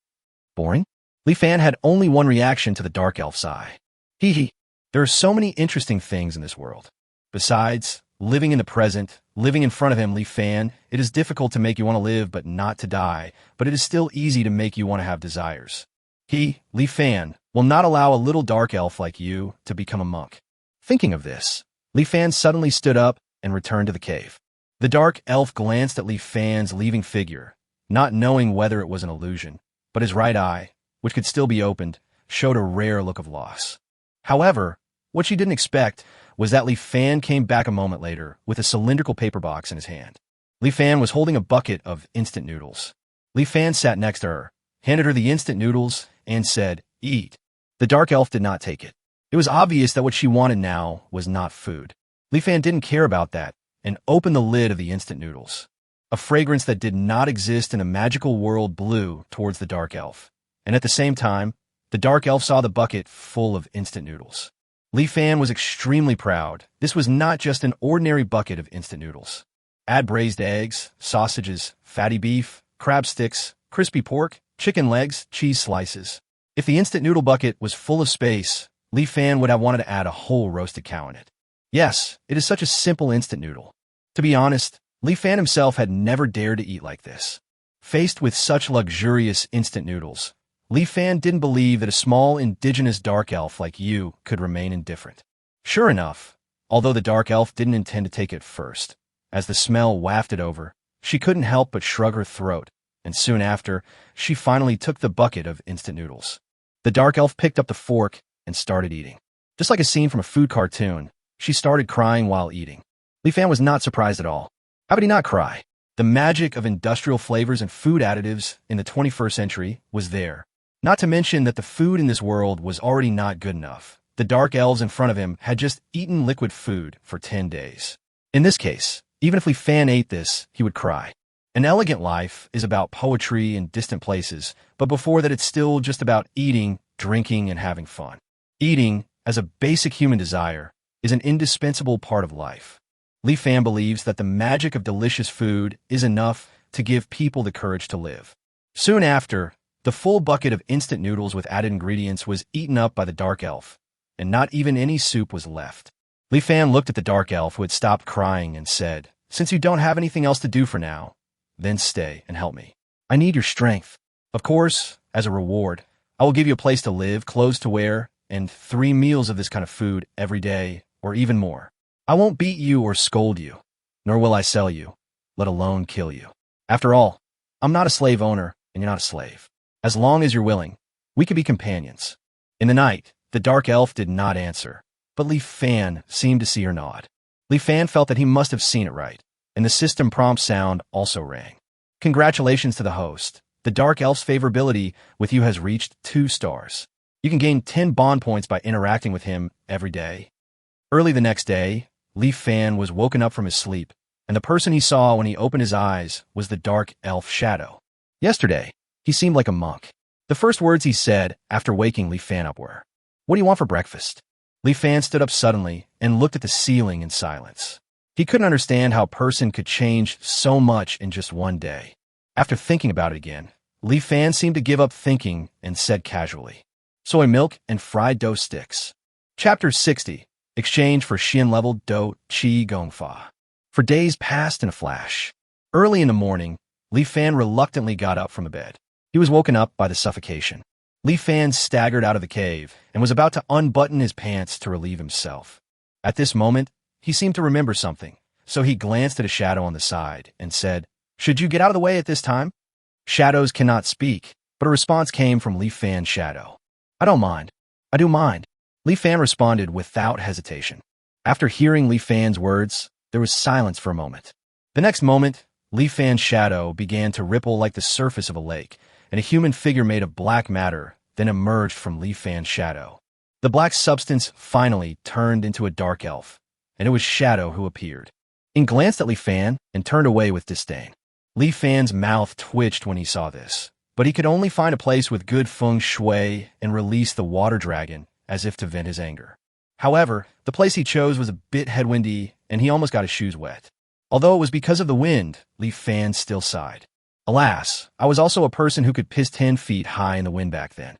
Boring? Li Fan had only one reaction to the dark elf's eye. Hee. There are so many interesting things in this world. Besides, living in the present, living in front of him, Li Fan, it is difficult to make you want to live but not to die, but it is still easy to make you want to have desires. He, Li Fan, will not allow a little dark elf like you to become a monk. Thinking of this, Li Fan suddenly stood up and returned to the cave. The dark elf glanced at Li Fan's leaving figure, not knowing whether it was an illusion, but his right eye, which could still be opened, showed a rare look of loss. However, what she didn't expect was that Li Fan came back a moment later with a cylindrical paper box in his hand. Li Fan was holding a bucket of instant noodles. Li Fan sat next to her, handed her the instant noodles, and said, "Eat." The dark elf did not take it. It was obvious that what she wanted now was not food. Li Fan didn't care about that and opened the lid of the instant noodles. A fragrance that did not exist in a magical world blew towards the dark elf, and at the same time, the dark elf saw the bucket full of instant noodles. Li Fan was extremely proud. This was not just an ordinary bucket of instant noodles. Add braised eggs, sausages, fatty beef, crab sticks, crispy pork, chicken legs, cheese slices. If the instant noodle bucket was full of space, Li Fan would have wanted to add a whole roasted cow in it. Yes, it is such a simple instant noodle. To be honest, Li Fan himself had never dared to eat like this. Faced with such luxurious instant noodles, Li Fan didn't believe that a small indigenous dark elf like you could remain indifferent. Sure enough, although the dark elf didn't intend to take it first, as the smell wafted over, she couldn't help but shrug her throat, and soon after, she finally took the bucket of instant noodles. The dark elf picked up the fork and started eating. Just like a scene from a food cartoon, she started crying while eating. Li Fan was not surprised at all. How could he not cry? The magic of industrial flavors and food additives in the 21st century was there. Not to mention that the food in this world was already not good enough. The dark elves in front of him had just eaten liquid food for 10 days. In this case, even if Li Fan ate this, he would cry. An elegant life is about poetry and distant places, but before that it's still just about eating, drinking, and having fun. Eating, as a basic human desire, is an indispensable part of life. Li Fan believes that the magic of delicious food is enough to give people the courage to live. Soon after, the full bucket of instant noodles with added ingredients was eaten up by the dark elf, and not even any soup was left. Li Fan looked at the dark elf who had stopped crying and said, "Since you don't have anything else to do for now, then stay and help me. I need your strength. Of course, as a reward, I will give you a place to live, clothes to wear, and 3 meals of this kind of food every day, or even more. I won't beat you or scold you, nor will I sell you, let alone kill you. After all, I'm not a slave owner, and you're not a slave. As long as you're willing, we could be companions." In the night, the dark elf did not answer, but Li Fan seemed to see her nod. Li Fan felt that he must have seen it right, and the system prompt sound also rang. "Congratulations to the host. The dark elf's favorability with you has reached 2 stars. You can gain 10 bond points by interacting with him every day." Early the next day, Li Fan was woken up from his sleep, and the person he saw when he opened his eyes was the dark elf Shadow. Yesterday, he seemed like a monk. The first words he said after waking Li Fan up were, "What do you want for breakfast?" Li Fan stood up suddenly and looked at the ceiling in silence. He couldn't understand how a person could change so much in just one day. After thinking about it again, Li Fan seemed to give up thinking and said casually, "Soy milk and fried dough sticks." Chapter 60. Exchange for Xian-level Dou Qi Gongfa. For days passed in a flash. Early in the morning, Li Fan reluctantly got up from the bed. He was woken up by the suffocation. Li Fan staggered out of the cave and was about to unbutton his pants to relieve himself. At this moment, he seemed to remember something, so he glanced at a shadow on the side and said, "Should you get out of the way at this time?" Shadows cannot speak, but a response came from Li Fan's shadow. "I don't mind. I do mind." Li Fan responded without hesitation. After hearing Li Fan's words, there was silence for a moment. The next moment, Li Fan's shadow began to ripple like the surface of a lake, and a human figure made of black matter then emerged from Li Fan's shadow. The black substance finally turned into a dark elf, and it was Shadow who appeared. He glanced at Li Fan and turned away with disdain. Li Fan's mouth twitched when he saw this, but he could only find a place with good feng shui and release the water dragon as if to vent his anger. However, the place he chose was a bit headwindy, and he almost got his shoes wet. Although it was because of the wind, Li Fan still sighed. "Alas, I was also a person who could piss 10 feet high in the wind back then."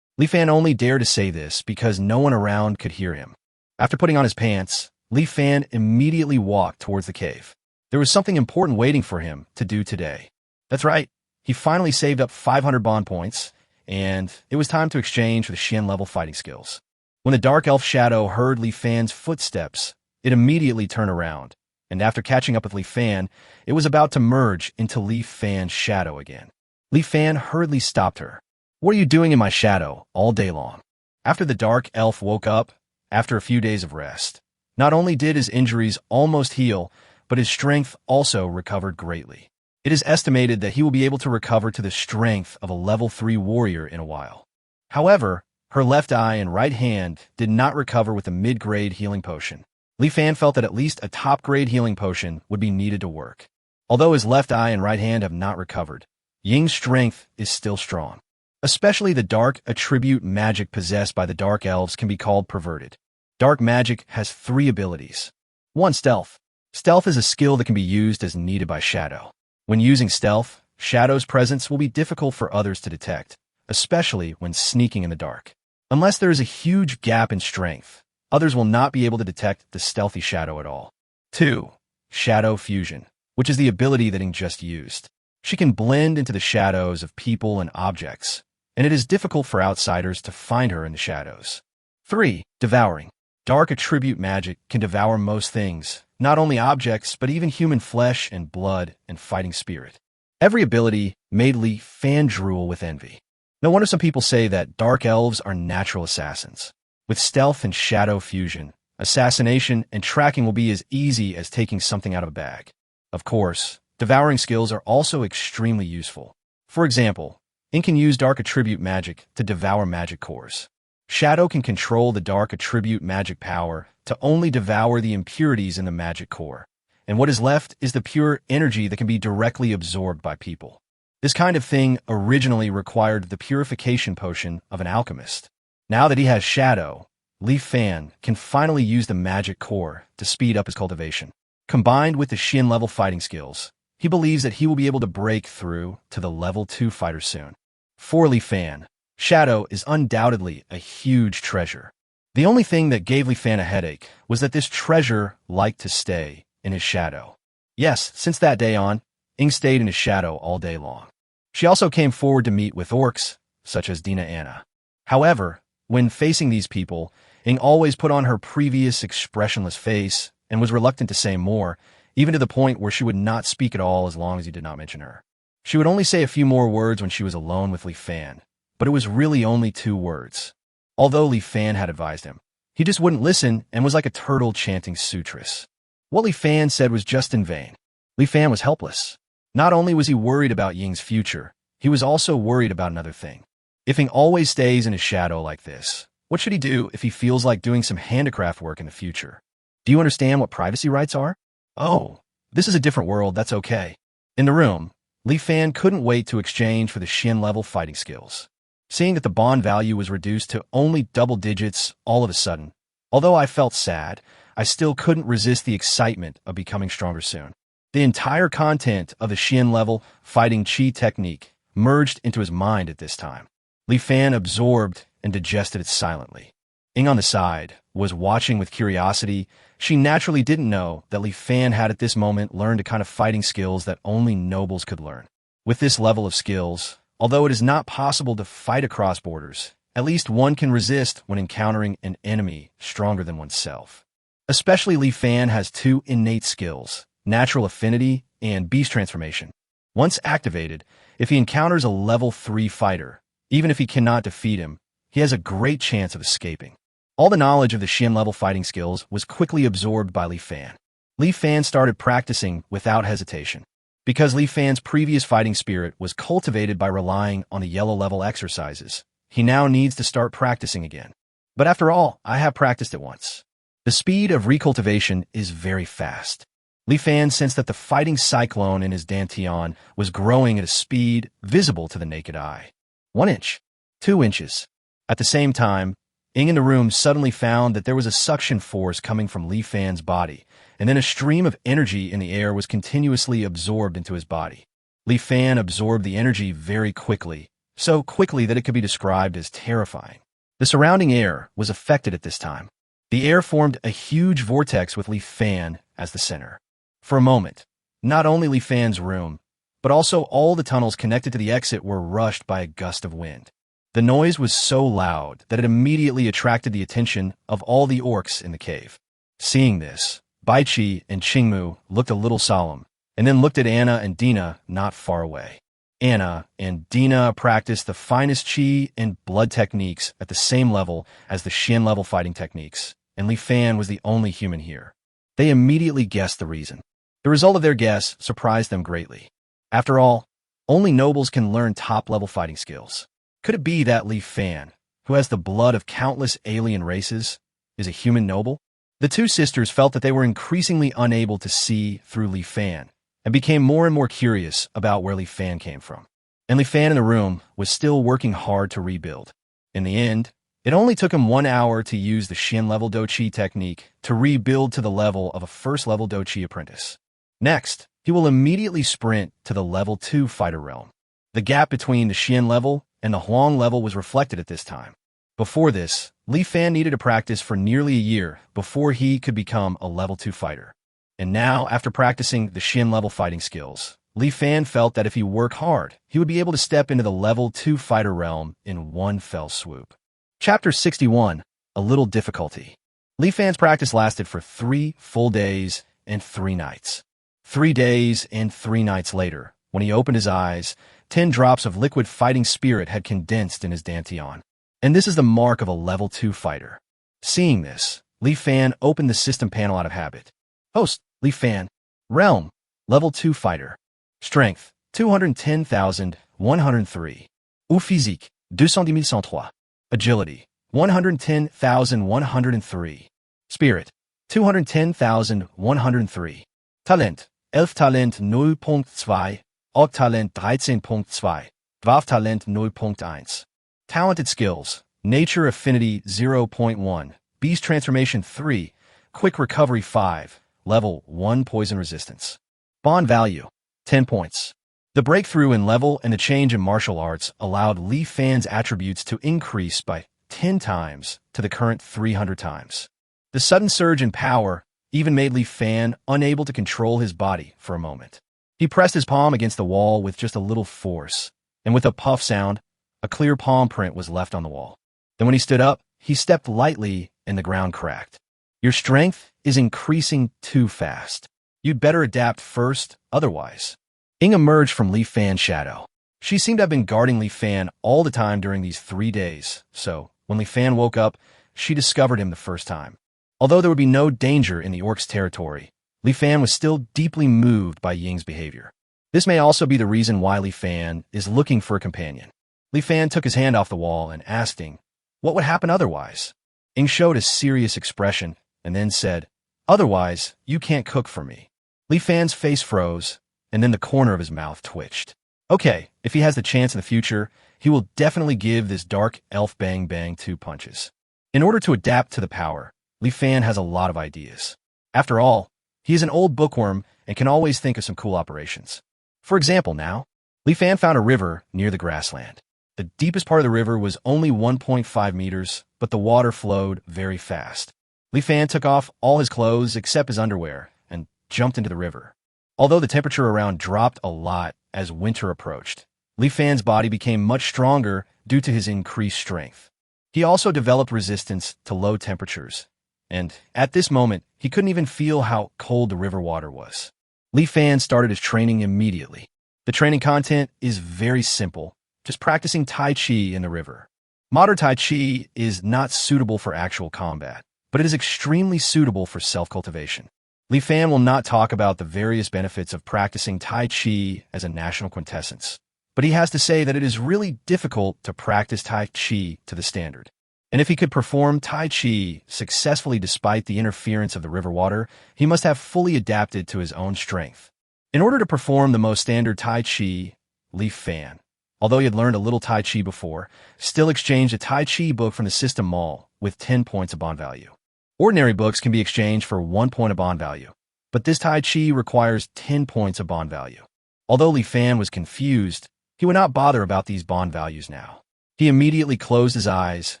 Li Fan only dared to say this because no one around could hear him. After putting on his pants, Li Fan immediately walked towards the cave. There was something important waiting for him to do today. That's right, he finally saved up 500 bond points, and it was time to exchange for the Xian-level fighting skills. When the dark elf Shadow heard Li Fan's footsteps, it immediately turned around, and after catching up with Li Fan, it was about to merge into Li Fan's shadow again. Li Fan hurriedly stopped her. "What are you doing in my shadow all day long?" After the dark elf woke up, after a few days of rest, not only did his injuries almost heal, but his strength also recovered greatly. It is estimated that he will be able to recover to the strength of a level 3 warrior in a while. However, her left eye and right hand did not recover with a mid-grade healing potion. Li Fan felt that at least a top-grade healing potion would be needed to work. Although his left eye and right hand have not recovered, Ying's strength is still strong. Especially the dark attribute magic possessed by the dark elves can be called perverted. Dark magic has 3 abilities. 1. Stealth. Stealth is a skill that can be used as needed by Shadow. When using stealth, Shadow's presence will be difficult for others to detect, especially when sneaking in the dark. Unless there is a huge gap in strength, others will not be able to detect the stealthy Shadow at all. 2. Shadow fusion. which is the ability that Ing just used. She can blend into the shadows of people and objects, and it is difficult for outsiders to find her in the shadows. 3. Devouring. Dark attribute magic can devour most things, not only objects, but even human flesh and blood and fighting spirit. Every ability made Li Fan drool with envy. No wonder some people say that dark elves are natural assassins. With stealth and shadow fusion, assassination and tracking will be as easy as taking something out of a bag. Of course, devouring skills are also extremely useful. For example, Ing can use dark attribute magic to devour magic cores. Shadow can control the dark attribute magic power to only devour the impurities in the magic core, and what is left is the pure energy that can be directly absorbed by people. This kind of thing originally required the purification potion of an alchemist. Now that he has Shadow, Li Fan can finally use the magic core to speed up his cultivation. Combined with the Xin level fighting skills, he believes that he will be able to break through to the level 2 fighter soon. For Li Fan, Shadow is undoubtedly a huge treasure. The only thing that gave Li Fan a headache was that this treasure liked to stay in his shadow. Yes, since that day on, Ing stayed in his shadow all day long. She also came forward to meet with orcs, such as Dina Anna. However, when facing these people, Ing always put on her previous expressionless face and was reluctant to say more, even to the point where she would not speak at all as long as he did not mention her. She would only say a few more words when she was alone with Li Fan, but it was really only 2 words. Although Li Fan had advised him, he just wouldn't listen and was like a turtle chanting sutras. What Li Fan said was just in vain. Li Fan was helpless. Not only was he worried about Ying's future, he was also worried about another thing. If Ying always stays in his shadow like this, what should he do if he feels like doing some handicraft work in the future? Do you understand what privacy rights are? Oh, this is a different world, that's okay. In the room, Li Fan couldn't wait to exchange for the Xin level fighting skills. Seeing that the bond value was reduced to only double digits all of a sudden, although I felt sad, I still couldn't resist the excitement of becoming stronger soon. The entire content of the Xin level fighting chi technique merged into his mind at this time. Li Fan absorbed and digested it silently. Ing on the side was watching with curiosity. She naturally didn't know that Li Fan had at this moment learned a kind of fighting skills that only nobles could learn. With this level of skills, although it is not possible to fight across borders, at least one can resist when encountering an enemy stronger than oneself. Especially Li Fan has 2 innate skills, natural affinity and beast transformation. Once activated, if he encounters a level 3 fighter, even if he cannot defeat him, he has a great chance of escaping. All the knowledge of the Xin level fighting skills was quickly absorbed by Li Fan. Li Fan started practicing without hesitation. Because Li Fan's previous fighting spirit was cultivated by relying on the yellow level exercises, he now needs to start practicing again. But after all, I have practiced it once. The speed of recultivation is very fast. Li Fan sensed that the fighting cyclone in his dantian was growing at a speed visible to the naked eye. 1 inch, 2 inches. At the same time, Ing in the room suddenly found that there was a suction force coming from Li Fan's body, and then a stream of energy in the air was continuously absorbed into his body. Li Fan absorbed the energy very quickly, so quickly that it could be described as terrifying. The surrounding air was affected at this time. The air formed a huge vortex with Li Fan as the center. For a moment, not only Li Fan's room, but also all the tunnels connected to the exit were rushed by a gust of wind. The noise was so loud that it immediately attracted the attention of all the orcs in the cave. Seeing this, Baichi and Qingmu looked a little solemn, and then looked at Anna and Dina not far away. Anna and Dina practiced the finest chi and blood techniques at the same level as the Xin level fighting techniques, and Li Fan was the only human here. They immediately guessed the reason. The result of their guess surprised them greatly. After all, only nobles can learn top-level fighting skills. Could it be that Li Fan, who has the blood of countless alien races, is a human noble? The 2 sisters felt that they were increasingly unable to see through Li Fan, and became more and more curious about where Li Fan came from. And Li Fan in the room was still working hard to rebuild. In the end, it only took him 1 hour to use the Xin level Douqi technique to rebuild to the level of a first-level Douqi apprentice. Next, he will immediately sprint to the level 2 fighter realm. The gap between the Xin level and the Huang level was reflected at this time. Before this, Li Fan needed to practice for nearly a year before he could become a level 2 fighter. And now, after practicing the Shin-level fighting skills, Li Fan felt that if he worked hard, he would be able to step into the level 2 fighter realm in one fell swoop. Chapter 61, A Little Difficulty. Li Fan's practice lasted for 3 full days and 3 nights. 3 days and 3 nights later, when he opened his eyes, 10 drops of liquid fighting spirit had condensed in his dantian. And this is the mark of a level 2 fighter. Seeing this, Li Fan opened the system panel out of habit. Host, Li Fan. Realm, level 2 fighter. Strength, 210,103. Ou physique, 210,103. Agility, 110,103. Spirit, 210,103. Talent, Elf-Talent 0.2, Orc-Talent 13.2, Dwarf-Talent 0.1. Talented skills, Nature Affinity 0.1, Beast Transformation 3, Quick Recovery 5, Level 1 Poison Resistance. Bond Value, 10 points. The breakthrough in level and the change in martial arts allowed Li Fan's attributes to increase by 10 times to the current 300 times. The sudden surge in power even made Li Fan unable to control his body for a moment. He pressed his palm against the wall with just a little force, and with a puff sound, a clear palm print was left on the wall. Then when he stood up, he stepped lightly and the ground cracked. Your strength is increasing too fast. You'd better adapt first, otherwise. Ing emerged from Li Fan's shadow. She seemed to have been guarding Li Fan all the time during these 3 days, so when Li Fan woke up, she discovered him the first time. Although there would be no danger in the orcs' territory, Li Fan was still deeply moved by Ying's behavior. This may also be the reason why Li Fan is looking for a companion. Li Fan took his hand off the wall and asked Ying, what would happen otherwise? Ying showed a serious expression and then said, otherwise, you can't cook for me. Li Fan's face froze, and then the corner of his mouth twitched. Okay, if he has the chance in the future, he will definitely give this dark elf bang bang 2 punches. In order to adapt to the power, Li Fan has a lot of ideas. After all, he is an old bookworm and can always think of some cool operations. For example now, Li Fan found a river near the grassland. The deepest part of the river was only 1.5 meters, but the water flowed very fast. Li Fan took off all his clothes except his underwear and jumped into the river. Although the temperature around dropped a lot as winter approached, Li Fan's body became much stronger due to his increased strength. He also developed resistance to low temperatures, and at this moment, he couldn't even feel how cold the river water was. Li Fan started his training immediately. The training content is very simple, just practicing Tai Chi in the river. Modern Tai Chi is not suitable for actual combat, but it is extremely suitable for self-cultivation. Li Fan will not talk about the various benefits of practicing Tai Chi as a national quintessence, but he has to say that it is really difficult to practice Tai Chi to the standard. And if he could perform Tai Chi successfully despite the interference of the river water, he must have fully adapted to his own strength. In order to perform the most standard Tai Chi, Li Fan, although he had learned a little Tai Chi before, still exchanged a Tai Chi book from the system mall with 10 points of bond value. Ordinary books can be exchanged for 1 point of bond value, but this Tai Chi requires 10 points of bond value. Although Li Fan was confused, he would not bother about these bond values now. He immediately closed his eyes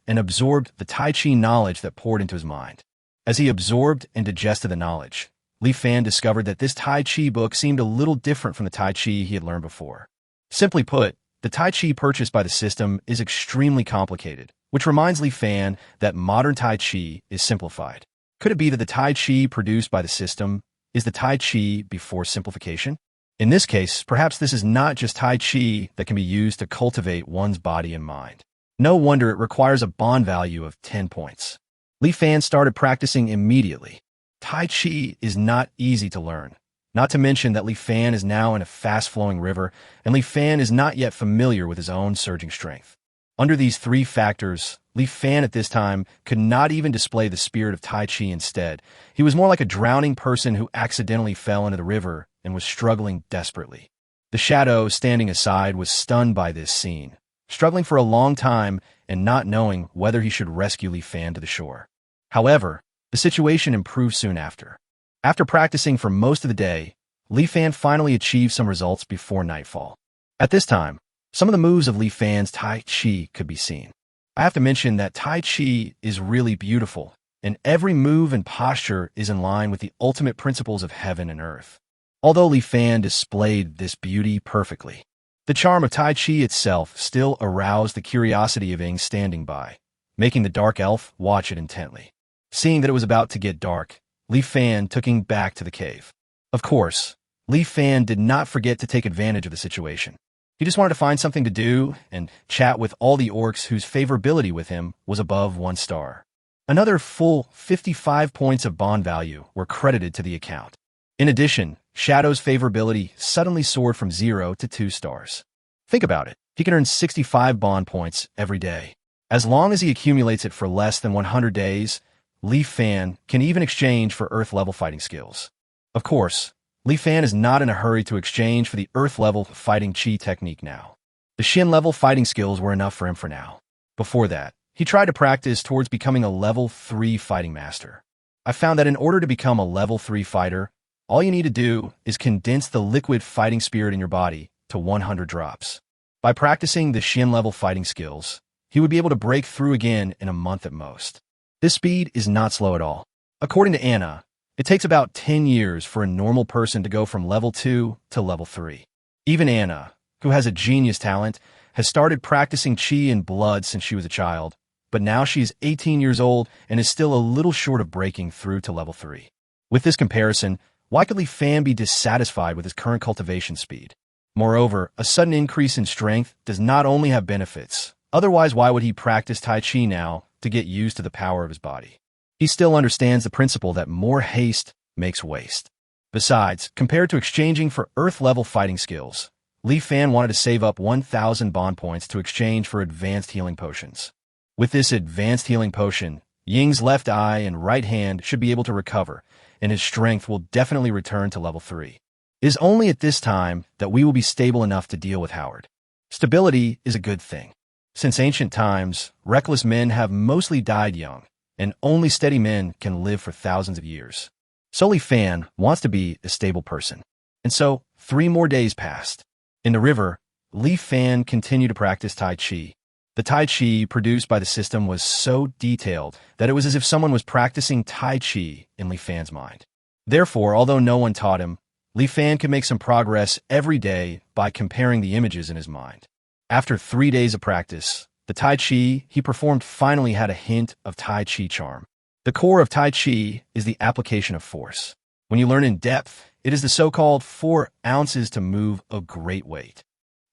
and absorbed the Tai Chi knowledge that poured into his mind. As he absorbed and digested the knowledge, Li Fan discovered that this Tai Chi book seemed a little different from the Tai Chi he had learned before. Simply put, the Tai Chi purchased by the system is extremely complicated, which reminds Li Fan that modern Tai Chi is simplified. Could it be that the Tai Chi produced by the system is the Tai Chi before simplification? In this case, perhaps this is not just Tai Chi that can be used to cultivate one's body and mind. No wonder it requires a bond value of 10 points. Li Fan started practicing immediately. Tai Chi is not easy to learn, not to mention that Li Fan is now in a fast-flowing river, and Li Fan is not yet familiar with his own surging strength. Under these 3 factors, Li Fan at this time could not even display the spirit of Tai Chi instead. He was more like a drowning person who accidentally fell into the river and was struggling desperately. The shadow, standing aside, was stunned by this scene, struggling for a long time and not knowing whether he should rescue Li Fan to the shore. However, the situation improved soon after. After practicing for most of the day, Li Fan finally achieved some results before nightfall. At this time, some of the moves of Li Fan's Tai Chi could be seen. I have to mention that Tai Chi is really beautiful, and every move and posture is in line with the ultimate principles of heaven and earth. Although Li Fan displayed this beauty perfectly, the charm of Tai Chi itself still aroused the curiosity of Ing standing by, making the dark elf watch it intently. Seeing that it was about to get dark, Li Fan took Ing back to the cave. Of course, Li Fan did not forget to take advantage of the situation. He just wanted to find something to do and chat with all the orcs whose favorability with him was above 1 star. Another full 55 points of bond value were credited to the account. In addition, Shadow's favorability suddenly soared from 0 to 2 stars. Think about it. He can earn 65 bond points every day. As long as he accumulates it for less than 100 days, Li Fan can even exchange for Earth-level fighting skills. Of course, Li Fan is not in a hurry to exchange for the Earth-level fighting Chi technique now. The Shin-level fighting skills were enough for him for now. Before that, he tried to practice towards becoming a level 3 fighting master. I found that in order to become a level 3 fighter, all you need to do is condense the liquid fighting spirit in your body to 100 drops. By practicing the Shin-level fighting skills, he would be able to break through again in a month at most. This speed is not slow at all. According to Anna, it takes about 10 years for a normal person to go from level 2 to level 3. Even Anna, who has a genius talent, has started practicing Chi in blood since she was a child, but now she is 18 years old and is still a little short of breaking through to level 3. With this comparison, why could Li Fan be dissatisfied with his current cultivation speed? Moreover, a sudden increase in strength does not only have benefits. Otherwise, why would he practice Tai Chi now to get used to the power of his body? He still understands the principle that more haste makes waste. Besides, compared to exchanging for Earth-level fighting skills, Li Fan wanted to save up 1,000 bond points to exchange for advanced healing potions. With this advanced healing potion, Ying's left eye and right hand should be able to recover, and his strength will definitely return to level 3. It is only at this time that we will be stable enough to deal with Howard. Stability is a good thing. Since ancient times, reckless men have mostly died young, and only steady men can live for thousands of years. So Li Fan wants to be a stable person. And so, 3 more days passed. In the river, Li Fan continued to practice Tai Chi. The Tai Chi produced by the system was so detailed that it was as if someone was practicing Tai Chi in Li Fan's mind. Therefore, although no one taught him, Li Fan could make some progress every day by comparing the images in his mind. After 3 days of practice, the Tai Chi he performed finally had a hint of Tai Chi charm. The core of Tai Chi is the application of force. When you learn in depth, it is the so-called 4 ounces to move a great weight.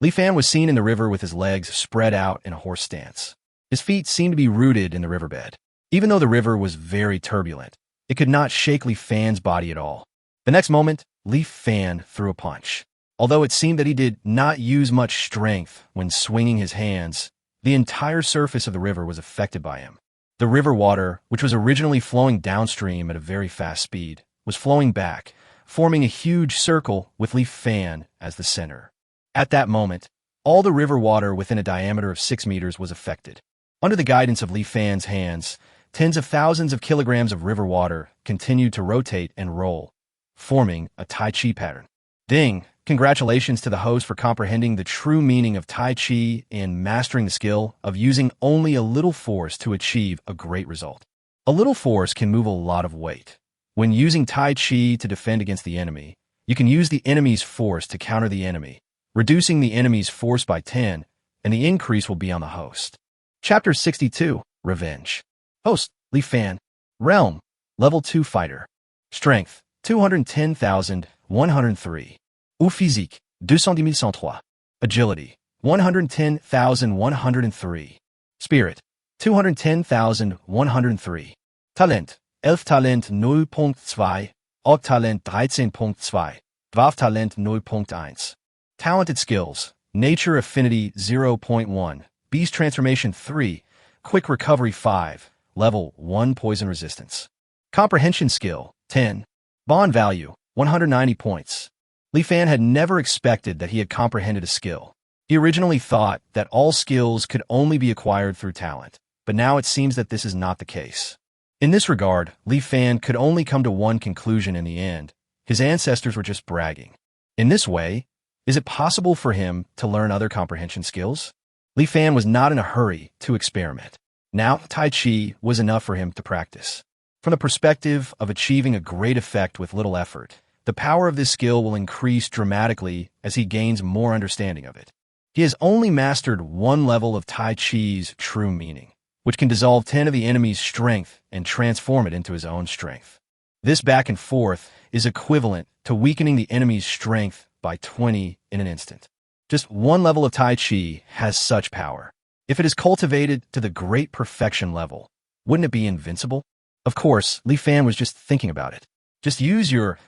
Li Fan was seen in the river with his legs spread out in a horse stance. His feet seemed to be rooted in the riverbed. Even though the river was very turbulent, it could not shake Li Fan's body at all. The next moment, Li Fan threw a punch. Although it seemed that he did not use much strength when swinging his hands, the entire surface of the river was affected by him. The river water, which was originally flowing downstream at a very fast speed, was flowing back, forming a huge circle with Li Fan as the center. At that moment, all the river water within a diameter of 6 meters was affected. Under the guidance of Li Fan's hands, tens of thousands of kilograms of river water continued to rotate and roll, forming a Tai Chi pattern. Ding! Congratulations to the host for comprehending the true meaning of Tai Chi and mastering the skill of using only a little force to achieve a great result. A little force can move a lot of weight. When using Tai Chi to defend against the enemy, you can use the enemy's force to counter the enemy, reducing the enemy's force by 10, and the increase will be on the host. Chapter 62, Revenge. Host, Li Fan. Realm, Level 2 Fighter. Strength, 210,103. Ou physique, 210,103. Agility, 110,103. Spirit, 210,103. Talent, 11 Talent 0.2, Orc Talent 13.2, Dwarf Talent 0.1. Talented skills, Nature Affinity 0.1, Beast Transformation 3, Quick Recovery 5, Level 1 Poison Resistance. Comprehension Skill, 10. Bond Value, 190 points. Li Fan had never expected that he had comprehended a skill. He originally thought that all skills could only be acquired through talent, but now it seems that this is not the case. In this regard, Li Fan could only come to one conclusion in the end. His ancestors were just bragging. In this way, is it possible for him to learn other comprehension skills? Li Fan was not in a hurry to experiment. Now, Tai Chi was enough for him to practice. From the perspective of achieving a great effect with little effort, the power of this skill will increase dramatically as he gains more understanding of it. He has only mastered one level of Tai Chi's true meaning, which can dissolve 10 of the enemy's strength and transform it into his own strength. This back and forth is equivalent to weakening the enemy's strength by 20 in an instant. Just one level of Tai Chi has such power. If it is cultivated to the great perfection level, wouldn't it be invincible? Of course, Li Fan was just thinking about it. Just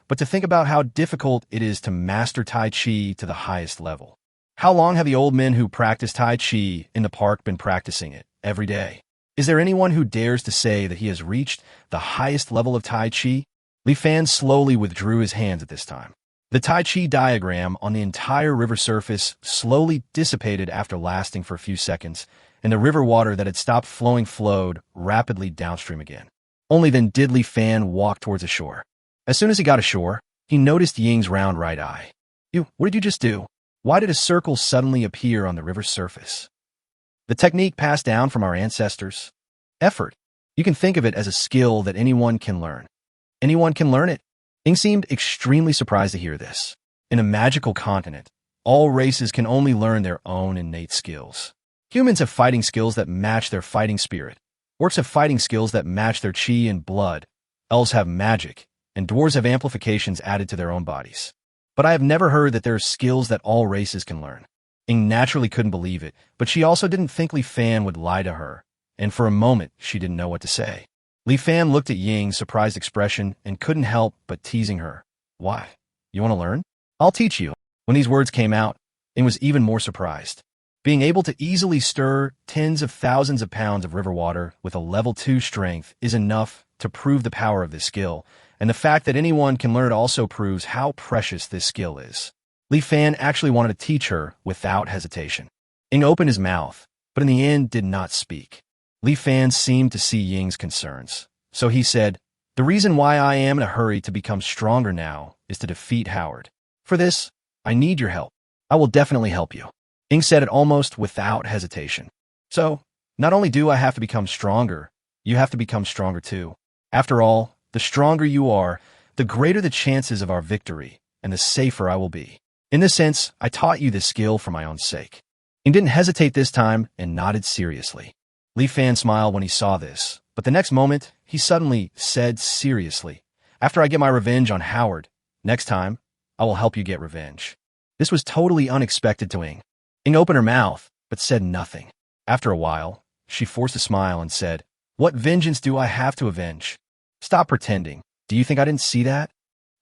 but to think about how difficult it is to master Tai Chi to the highest level. How long have the old men who practice Tai Chi in the park been practicing it every day? Is there anyone who dares to say that he has reached the highest level of Tai Chi? Li Fan slowly withdrew his hands at this time. The Tai Chi diagram on the entire river surface slowly dissipated after lasting for a few seconds, and the river water that had stopped flowing flowed rapidly downstream again. Only then did Li Fan walk towards the shore. As soon as he got ashore, he noticed Ying's round right eye. What did you just do? Why did a circle suddenly appear on the river's surface? The technique passed down from our ancestors. Effort. You can think of it as a skill that anyone can learn. Anyone can learn it. Ying seemed extremely surprised to hear this. In a magical continent, all races can only learn their own innate skills. Humans have fighting skills that match their fighting spirit. Orcs have fighting skills that match their chi and blood. Elves have magic, and dwarves have amplifications added to their own bodies. But I have never heard that there are skills that all races can learn. Ying naturally couldn't believe it, but she also didn't think Li Fan would lie to her, and for a moment she didn't know what to say. Li Fan looked at Ying's surprised expression and couldn't help but teasing her. Why? You want to learn? I'll teach you. When these words came out, Ying was even more surprised. Being able to easily stir tens of thousands of pounds of river water with a level 2 strength is enough to prove the power of this skill, and the fact that anyone can learn it also proves how precious this skill is. Li Fan actually wanted to teach her without hesitation. Ying opened his mouth, but in the end did not speak. Li Fan seemed to see Ying's concerns, so he said, "The reason why I am in a hurry to become stronger now is to defeat Howard. For this, I need your help. I will definitely help you." Ying said it almost without hesitation. So, not only do I have to become stronger, you have to become stronger too. After all, the stronger you are, the greater the chances of our victory, and the safer I will be. In this sense, I taught you this skill for my own sake. Ying didn't hesitate this time and nodded seriously. Li Fan smiled when he saw this, but the next moment, he suddenly said seriously, "After I get my revenge on Howard, next time, I will help you get revenge." This was totally unexpected to Ying. Ying opened her mouth, but said nothing. After a while, she forced a smile and said, "What vengeance do I have to avenge? Stop pretending. Do you think I didn't see that?"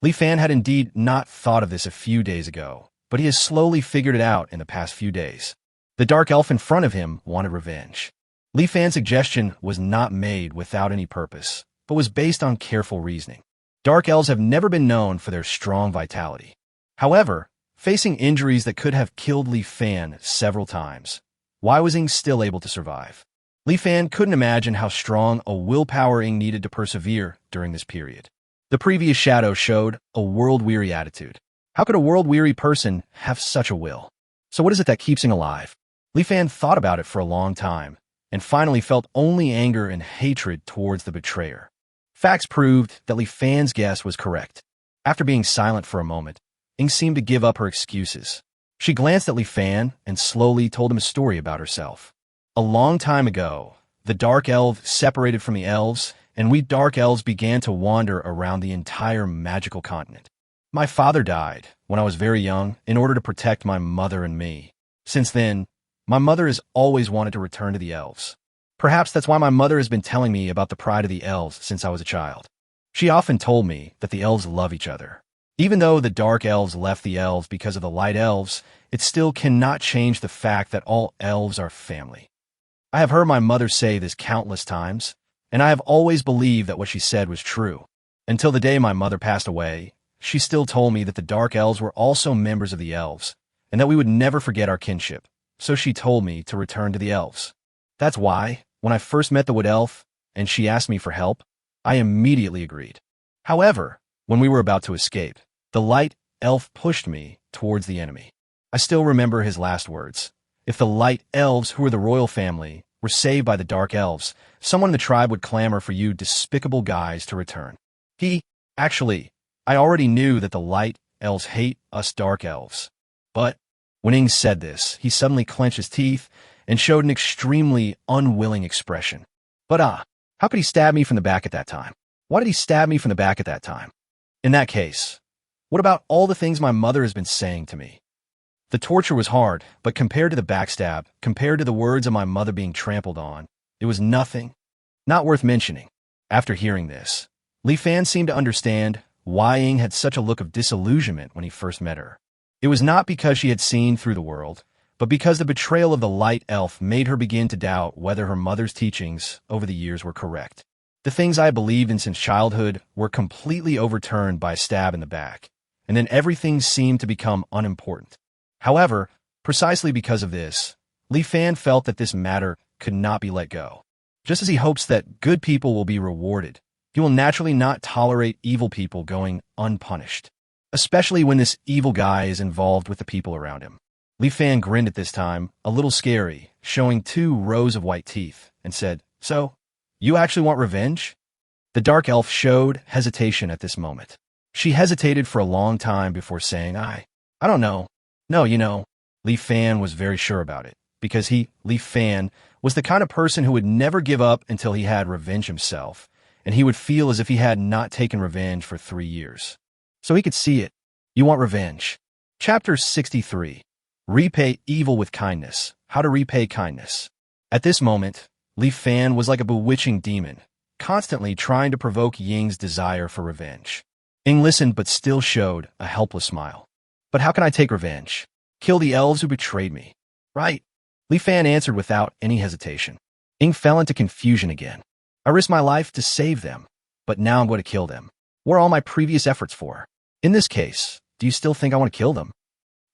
Li Fan had indeed not thought of this a few days ago, but he has slowly figured it out in the past few days. The dark elf in front of him wanted revenge. Li Fan's suggestion was not made without any purpose, but was based on careful reasoning. Dark elves have never been known for their strong vitality. However, facing injuries that could have killed Li Fan several times, why was Ying still able to survive? Li Fan couldn't imagine how strong a willpower Ying needed to persevere during this period. The previous shadow showed a world-weary attitude. How could a world-weary person have such a will? So what is it that keeps Ying alive? Li Fan thought about it for a long time, and finally felt only anger and hatred towards the betrayer. Facts proved that Li Fan's guess was correct. After being silent for a moment, Ying seemed to give up her excuses. She glanced at Li Fan and slowly told him a story about herself. A long time ago, the dark elf separated from the elves, and we dark elves began to wander around the entire magical continent. My father died when I was very young in order to protect my mother and me. Since then, my mother has always wanted to return to the elves. Perhaps that's why my mother has been telling me about the pride of the elves since I was a child. She often told me that the elves love each other. Even though the dark elves left the elves because of the light elves, it still cannot change the fact that all elves are family. I have heard my mother say this countless times, and I have always believed that what she said was true. Until the day my mother passed away, she still told me that the dark elves were also members of the elves, and that we would never forget our kinship. So she told me to return to the elves. That's why, when I first met the wood elf, and she asked me for help, I immediately agreed. However, when we were about to escape, the light elf pushed me towards the enemy. I still remember his last words. If the light elves, who are the royal family, were saved by the dark elves, someone in the tribe would clamor for you despicable guys to return. Actually, I already knew that the light elves hate us dark elves. But when Ing said this, he suddenly clenched his teeth and showed an extremely unwilling expression. But how could he stab me from the back at that time? Why did he stab me from the back at that time? In that case, what about all the things my mother has been saying to me? The torture was hard, but compared to the backstab, compared to the words of my mother being trampled on, it was nothing, not worth mentioning. After hearing this, Li Fan seemed to understand why Ying had such a look of disillusionment when he first met her. It was not because she had seen through the world, but because the betrayal of the light elf made her begin to doubt whether her mother's teachings over the years were correct. The things I had believed in since childhood were completely overturned by a stab in the back, and then everything seemed to become unimportant. However, precisely because of this, Li Fan felt that this matter could not be let go. Just as he hopes that good people will be rewarded, he will naturally not tolerate evil people going unpunished, especially when this evil guy is involved with the people around him. Li Fan grinned at this time, a little scary, showing 2 rows of white teeth, and said, "So, you actually want revenge?" The dark elf showed hesitation at this moment. She hesitated for a long time before saying, I don't know. No, Li Fan was very sure about it, because Li Fan, was the kind of person who would never give up until he had revenge himself, and he would feel as if he had not taken revenge for 3 years. So he could see it. You want revenge. Chapter 63. Repay evil with kindness. How to repay kindness. At this moment, Li Fan was like a bewitching demon, constantly trying to provoke Ying's desire for revenge. Ying listened but still showed a helpless smile. But how can I take revenge? Kill the elves who betrayed me. Right. Li Fan answered without any hesitation. Ying fell into confusion again. I risked my life to save them, but now I'm going to kill them. What are all my previous efforts for? In this case, do you still think I want to kill them?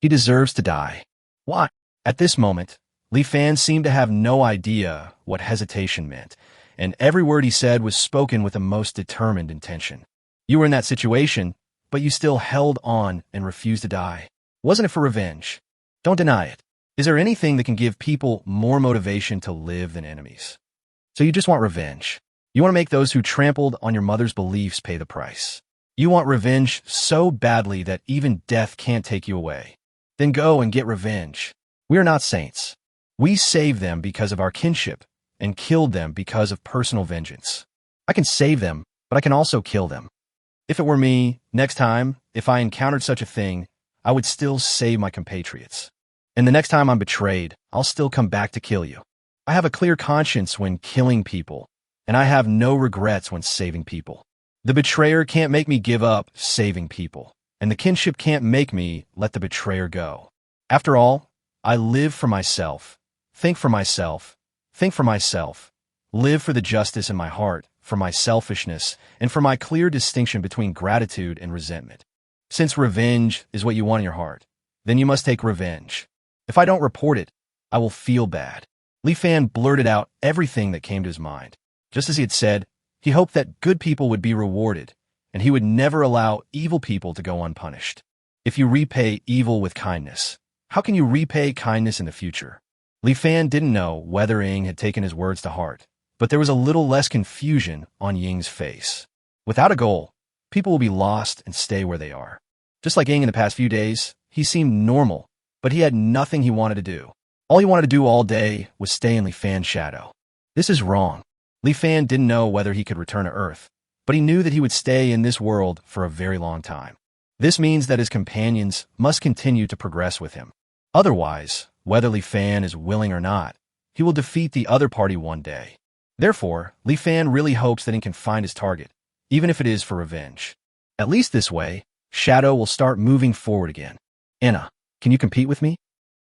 He deserves to die. Why? At this moment, Li Fan seemed to have no idea what hesitation meant, and every word he said was spoken with the most determined intention. You were in that situation, but you still held on and refused to die. Wasn't it for revenge? Don't deny it. Is there anything that can give people more motivation to live than enemies? So you just want revenge. You want to make those who trampled on your mother's beliefs pay the price. You want revenge so badly that even death can't take you away. Then go and get revenge. We are not saints. We saved them because of our kinship and killed them because of personal vengeance. I can save them, but I can also kill them. If it were me, next time, if I encountered such a thing, I would still save my compatriots. And the next time I'm betrayed, I'll still come back to kill you. I have a clear conscience when killing people, and I have no regrets when saving people. The betrayer can't make me give up saving people, and the kinship can't make me let the betrayer go. After all, I live for myself, think for myself, live for the justice in my heart, for my selfishness, and for my clear distinction between gratitude and resentment. Since revenge is what you want in your heart, then you must take revenge. If I don't report it, I will feel bad. Li Fan blurted out everything that came to his mind. Just as he had said, he hoped that good people would be rewarded, and he would never allow evil people to go unpunished. If you repay evil with kindness, how can you repay kindness in the future? Li Fan didn't know whether Ying had taken his words to heart, but there was a little less confusion on Ying's face. Without a goal, people will be lost and stay where they are. Just like Ying in the past few days, he seemed normal, but he had nothing he wanted to do. All he wanted to do all day was stay in Li Fan's shadow. This is wrong. Li Fan didn't know whether he could return to Earth, but he knew that he would stay in this world for a very long time. This means that his companions must continue to progress with him. Otherwise, whether Li Fan is willing or not, he will defeat the other party one day. Therefore, Li Fan really hopes that he can find his target, even if it is for revenge. At least this way, Shadow will start moving forward again. Anna, can you compete with me?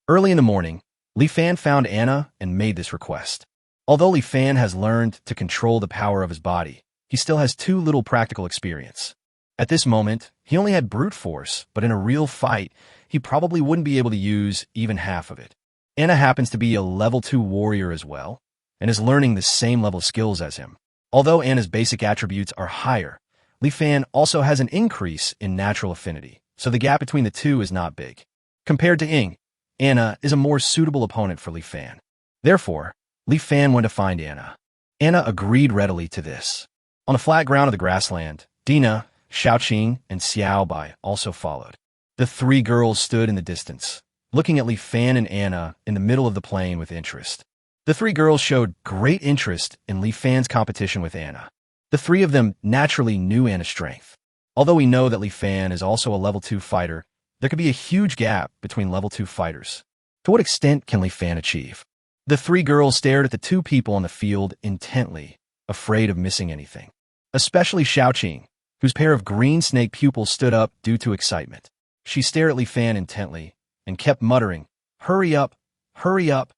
Early in the morning, Li Fan found Anna and made this request. Although Li Fan has learned to control the power of his body, he still has too little practical experience. At this moment, he only had brute force, but in a real fight, he probably wouldn't be able to use even half of it. Anna happens to be a level 2 warrior as well, and is learning the same level skills as him. Although Anna's basic attributes are higher, Li Fan also has an increase in natural affinity, so the gap between the two is not big. Compared to Ying, Anna is a more suitable opponent for Li Fan. Therefore, Li Fan went to find Anna. Anna agreed readily to this. On the flat ground of the grassland, Dina, Xiaoqing, and Xiao Bai also followed. The three girls stood in the distance, looking at Li Fan and Anna in the middle of the plain with interest. The three girls showed great interest in Li Fan's competition with Anna. The three of them naturally knew Anna's strength. Although we know that Li Fan is also a level 2 fighter, there could be a huge gap between level 2 fighters. To what extent can Li Fan achieve? The three girls stared at the two people on the field intently, afraid of missing anything. Especially Xiaoqing, whose pair of green snake pupils stood up due to excitement. She stared at Li Fan intently and kept muttering, "Hurry up, hurry up."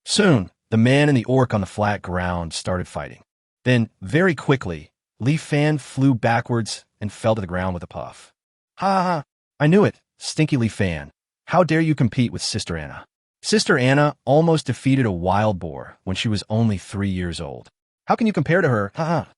Soon, the man and the orc on the flat ground started fighting. Then, very quickly, Li Fan flew backwards and fell to the ground with a puff. "Ha ha, I knew it, stinky Li Fan. How dare you compete with Sister Anna?" Sister Anna almost defeated a wild boar when she was only 3 years old. How can you compare to her? Ha ha.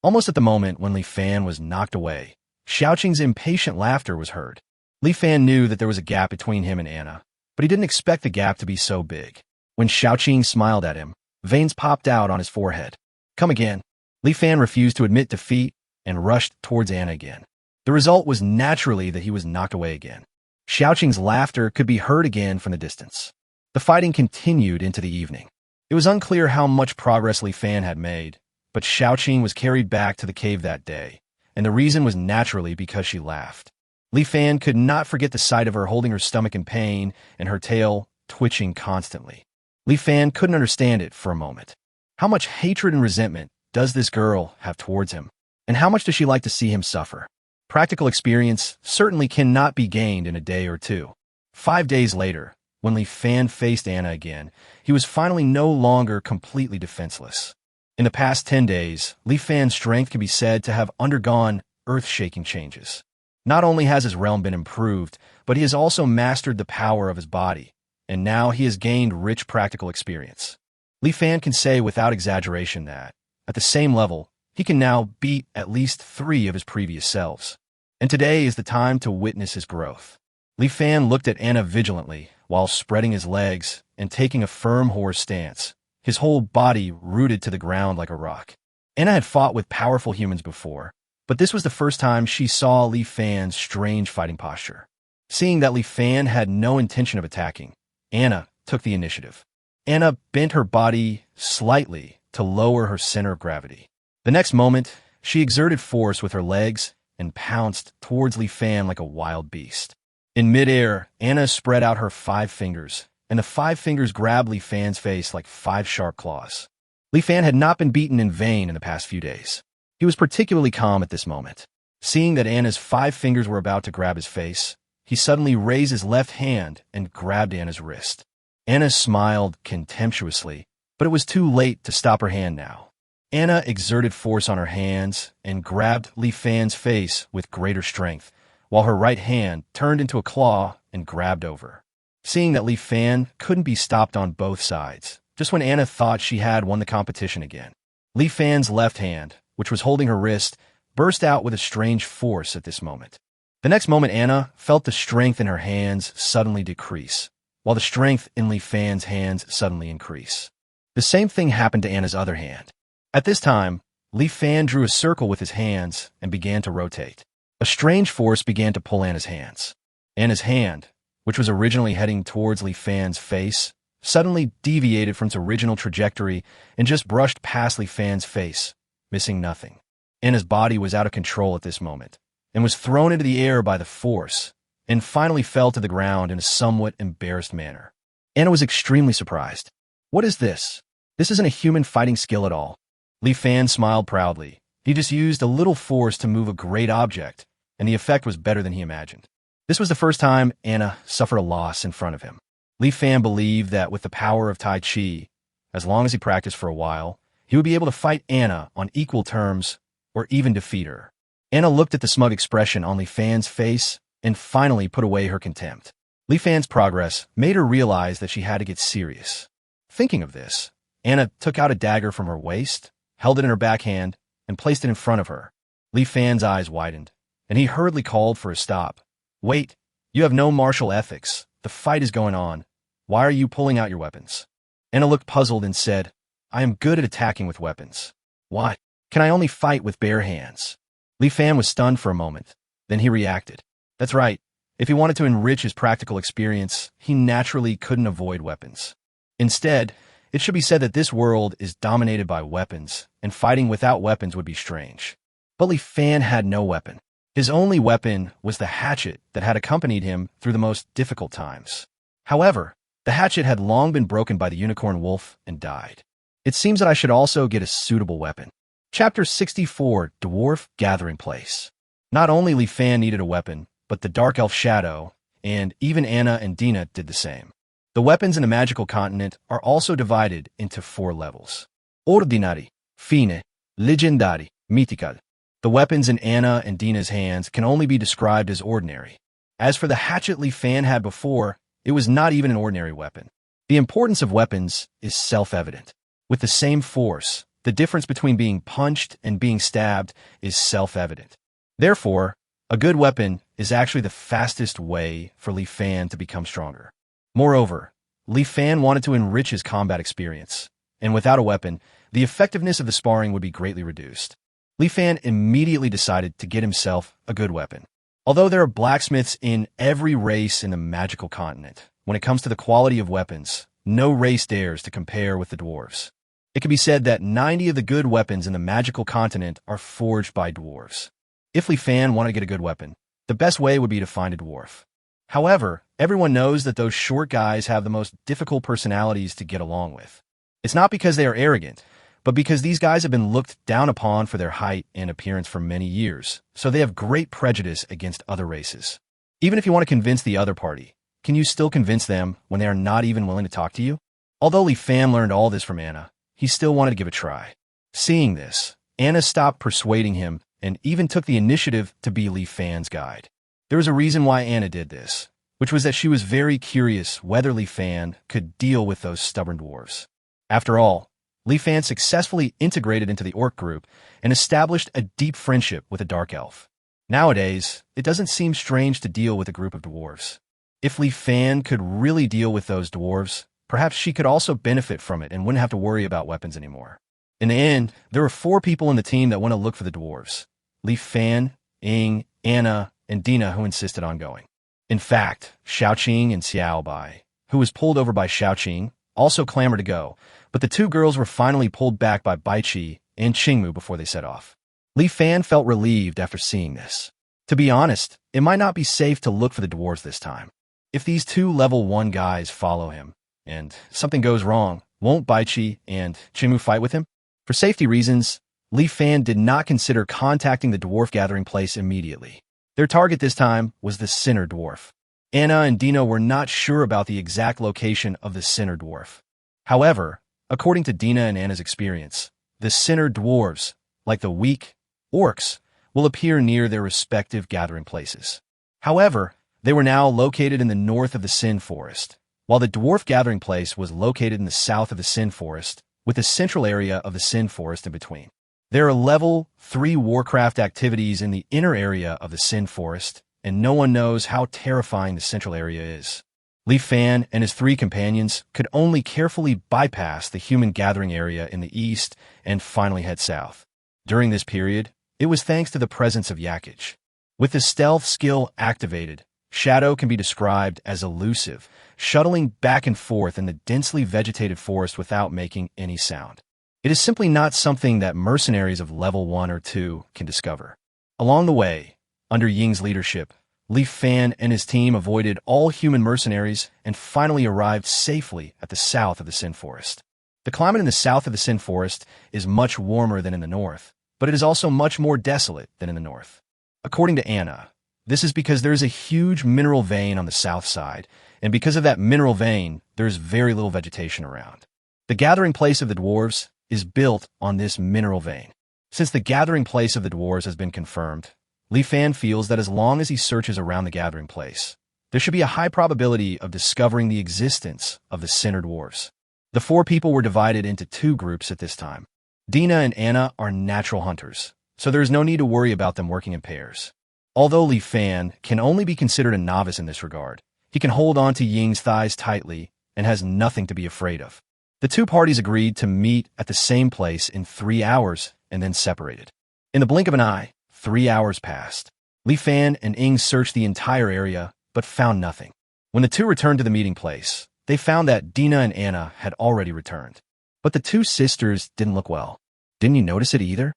Almost at the moment when Li Fan was knocked away, Xiaoqing's impatient laughter was heard. Li Fan knew that there was a gap between him and Anna, but he didn't expect the gap to be so big. When Xiaoqing smiled at him, veins popped out on his forehead. "Come again." Li Fan refused to admit defeat and rushed towards Anna again. The result was naturally that he was knocked away again. Xiaoqing's laughter could be heard again from the distance. The fighting continued into the evening. It was unclear how much progress Li Fan had made, but Xiaoqing was carried back to the cave that day, and the reason was naturally because she laughed. Li Fan could not forget the sight of her holding her stomach in pain and her tail twitching constantly. Li Fan couldn't understand it for a moment. How much hatred and resentment does this girl have towards him? And how much does she like to see him suffer? Practical experience certainly cannot be gained in a day or two. 5 days later, when Li Fan faced Anna again, he was finally no longer completely defenseless. In the past 10 days, Li Fan's strength can be said to have undergone earth-shaking changes. Not only has his realm been improved, but he has also mastered the power of his body, and now he has gained rich practical experience. Li Fan can say without exaggeration that, at the same level, he can now beat at least 3 of his previous selves. And today is the time to witness his growth. Li Fan looked at Anna vigilantly while spreading his legs and taking a firm horse stance, his whole body rooted to the ground like a rock. Anna had fought with powerful humans before, but this was the first time she saw Li Fan's strange fighting posture. Seeing that Li Fan had no intention of attacking, Anna took the initiative. Anna bent her body slightly to lower her center of gravity. The next moment, she exerted force with her legs and pounced towards Li Fan like a wild beast. In midair, Anna spread out her 5 fingers, and the 5 fingers grabbed Li Fan's face like 5 sharp claws. Li Fan had not been beaten in vain in the past few days. He was particularly calm at this moment. Seeing that Anna's 5 fingers were about to grab his face, he suddenly raised his left hand and grabbed Anna's wrist. Anna smiled contemptuously, but it was too late to stop her hand now. Anna exerted force on her hands and grabbed Li Fan's face with greater strength, while her right hand turned into a claw and grabbed over. Seeing that Li Fan couldn't be stopped on both sides, just when Anna thought she had won the competition again, Li Fan's left hand, which was holding her wrist, burst out with a strange force at this moment. The next moment, Anna felt the strength in her hands suddenly decrease, while the strength in Li Fan's hands suddenly increase. The same thing happened to Anna's other hand. At this time, Li Fan drew a circle with his hands and began to rotate. A strange force began to pull Anna's hands. Anna's hand, which was originally heading towards Li Fan's face, suddenly deviated from its original trajectory and just brushed past Li Fan's face, missing nothing. Anna's body was out of control at this moment and was thrown into the air by the force and finally fell to the ground in a somewhat embarrassed manner. Anna was extremely surprised. What is this? This isn't a human fighting skill at all. Li Fan smiled proudly. He just used a little force to move a great object, and the effect was better than he imagined. This was the first time Anna suffered a loss in front of him. Li Fan believed that with the power of Tai Chi, as long as he practiced for a while, he would be able to fight Anna on equal terms or even defeat her. Anna looked at the smug expression on Li Fan's face and finally put away her contempt. Li Fan's progress made her realize that she had to get serious. Thinking of this, Anna took out a dagger from her waist, held it in her backhand, and placed it in front of her. Li Fan's eyes widened, and he hurriedly called for a stop. "Wait, you have no martial ethics. The fight is going on. Why are you pulling out your weapons?" Anna looked puzzled and said, I am good at attacking with weapons. Why? Can I only fight with bare hands? Li Fan was stunned for a moment. Then he reacted. That's right. If he wanted to enrich his practical experience, he naturally couldn't avoid weapons. Instead, it should be said that this world is dominated by weapons, and fighting without weapons would be strange. But Li Fan had no weapon. His only weapon was the hatchet that had accompanied him through the most difficult times. However, the hatchet had long been broken by the unicorn wolf and died. It seems that I should also get a suitable weapon. Chapter 64, Dwarf Gathering Place. Not only Li Fan needed a weapon, but the dark elf Shadow, and even Anna and Dina did the same. The weapons in the magical continent are also divided into 4 levels. Ordinary, Fine, Legendary, Mythical. The weapons in Anna and Dina's hands can only be described as ordinary. As for the hatchet Li Fan had before, it was not even an ordinary weapon. The importance of weapons is self-evident. With the same force, the difference between being punched and being stabbed is self-evident. Therefore, a good weapon is actually the fastest way for Li Fan to become stronger. Moreover, Li Fan wanted to enrich his combat experience, and without a weapon, the effectiveness of the sparring would be greatly reduced. Li Fan immediately decided to get himself a good weapon. Although there are blacksmiths in every race in the magical continent, when it comes to the quality of weapons, no race dares to compare with the dwarves. It can be said that 90 of the good weapons in the magical continent are forged by dwarves. If Li Fan wanted to get a good weapon, the best way would be to find a dwarf. However, everyone knows that those short guys have the most difficult personalities to get along with. It's not because they are arrogant, but because these guys have been looked down upon for their height and appearance for many years, so they have great prejudice against other races. Even if you want to convince the other party, can you still convince them when they are not even willing to talk to you? Although Li Fan learned all this from Anna, he still wanted to give it a try. Seeing this, Anna stopped persuading him and even took the initiative to be Li Fan's guide. There was a reason why Anna did this, which was that she was very curious whether Li Fan could deal with those stubborn dwarves. After all, Li Fan successfully integrated into the orc group and established a deep friendship with a dark elf. Nowadays, it doesn't seem strange to deal with a group of dwarves. If Li Fan could really deal with those dwarves, perhaps she could also benefit from it and wouldn't have to worry about weapons anymore. In the end, there were 4 people in the team that went to look for the dwarves: Li Fan, Ying, Anna, and Dina, who insisted on going. In fact, Xiaoqing and Xiaobai, who was pulled over by Xiaoqing, also clamored to go, but the 2 girls were finally pulled back by Baiqi and Qingmu before they set off. Li Fan felt relieved after seeing this. To be honest, it might not be safe to look for the dwarves this time. If these 2 level 1 guys follow him, and something goes wrong, won't Baiqi and Qingmu fight with him? For safety reasons, Li Fan did not consider contacting the dwarf gathering place immediately. Their target this time was the Sinner Dwarf. Anna and Dina were not sure about the exact location of the Sinner Dwarf. However, according to Dina and Anna's experience, the Sinner Dwarves, like the weak orcs, will appear near their respective gathering places. However, they were now located in the north of the Sin Forest, while the dwarf gathering place was located in the south of the Sin Forest, with the central area of the Sin Forest in between. There are level 3 Warcraft activities in the inner area of the Sin Forest, and no one knows how terrifying the central area is. Li Fan and his 3 companions could only carefully bypass the human gathering area in the east and finally head south. During this period, it was thanks to the presence of Yakage. With the stealth skill activated, Shadow can be described as elusive, shuttling back and forth in the densely vegetated forest without making any sound. It is simply not something that mercenaries of level 1 or 2 can discover. Along the way, under Ying's leadership, Li Fan and his team avoided all human mercenaries and finally arrived safely at the south of the Sin Forest. The climate in the south of the Sin Forest is much warmer than in the north, but it is also much more desolate than in the north. According to Anna, this is because there is a huge mineral vein on the south side, and because of that mineral vein, there is very little vegetation around. The gathering place of the dwarves is built on this mineral vein. Since the gathering place of the dwarves has been confirmed, Li Fan feels that as long as he searches around the gathering place, there should be a high probability of discovering the existence of the Sinner Dwarves. The 4 people were divided into 2 groups at this time. Dina and Anna are natural hunters, so there is no need to worry about them working in pairs. Although Li Fan can only be considered a novice in this regard, he can hold on to Ying's thighs tightly and has nothing to be afraid of. The two parties agreed to meet at the same place in 3 hours and then separated. In the blink of an eye, 3 hours passed. Li Fan and Ing searched the entire area, but found nothing. When the two returned to the meeting place, they found that Dina and Anna had already returned. But the two sisters didn't look well. Didn't you notice it either?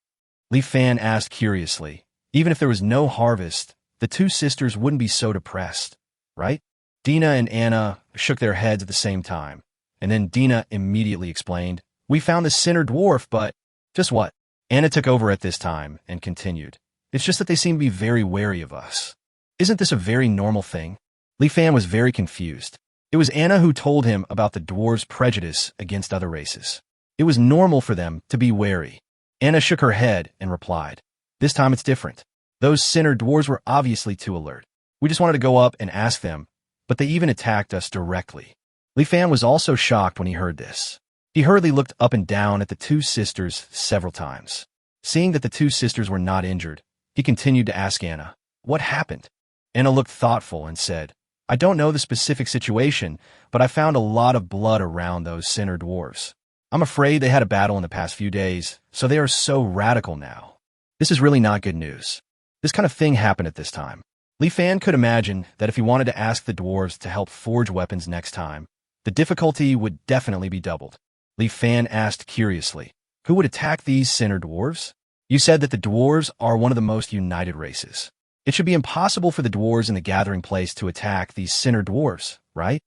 Li Fan asked curiously. Even if there was no harvest, the two sisters wouldn't be so depressed, right? Dina and Anna shook their heads at the same time, and then Dina immediately explained, "We found the sinner dwarf, but..." "Just what?" Anna took over at this time and continued, "It's just that they seem to be very wary of us. Isn't this a very normal thing?" Li Fan was very confused. It was Anna who told him about the dwarves' prejudice against other races. It was normal for them to be wary. Anna shook her head and replied, "This time it's different. Those sinner dwarves were obviously too alert. We just wanted to go up and ask them, but they even attacked us directly." Li Fan was also shocked when he heard this. He hurriedly looked up and down at the two sisters several times. Seeing that the two sisters were not injured, he continued to ask Anna, "What happened?" Anna looked thoughtful and said, "I don't know the specific situation, but I found a lot of blood around those sinner dwarves. I'm afraid they had a battle in the past few days, so they are so radical now. This is really not good news. This kind of thing happened at this time." Li Fan could imagine that if he wanted to ask the dwarves to help forge weapons next time, the difficulty would definitely be doubled. Li Fan asked curiously, "Who would attack these sinner dwarves? You said that the dwarves are one of the most united races. It should be impossible for the dwarves in the gathering place to attack these sinner dwarves, right?"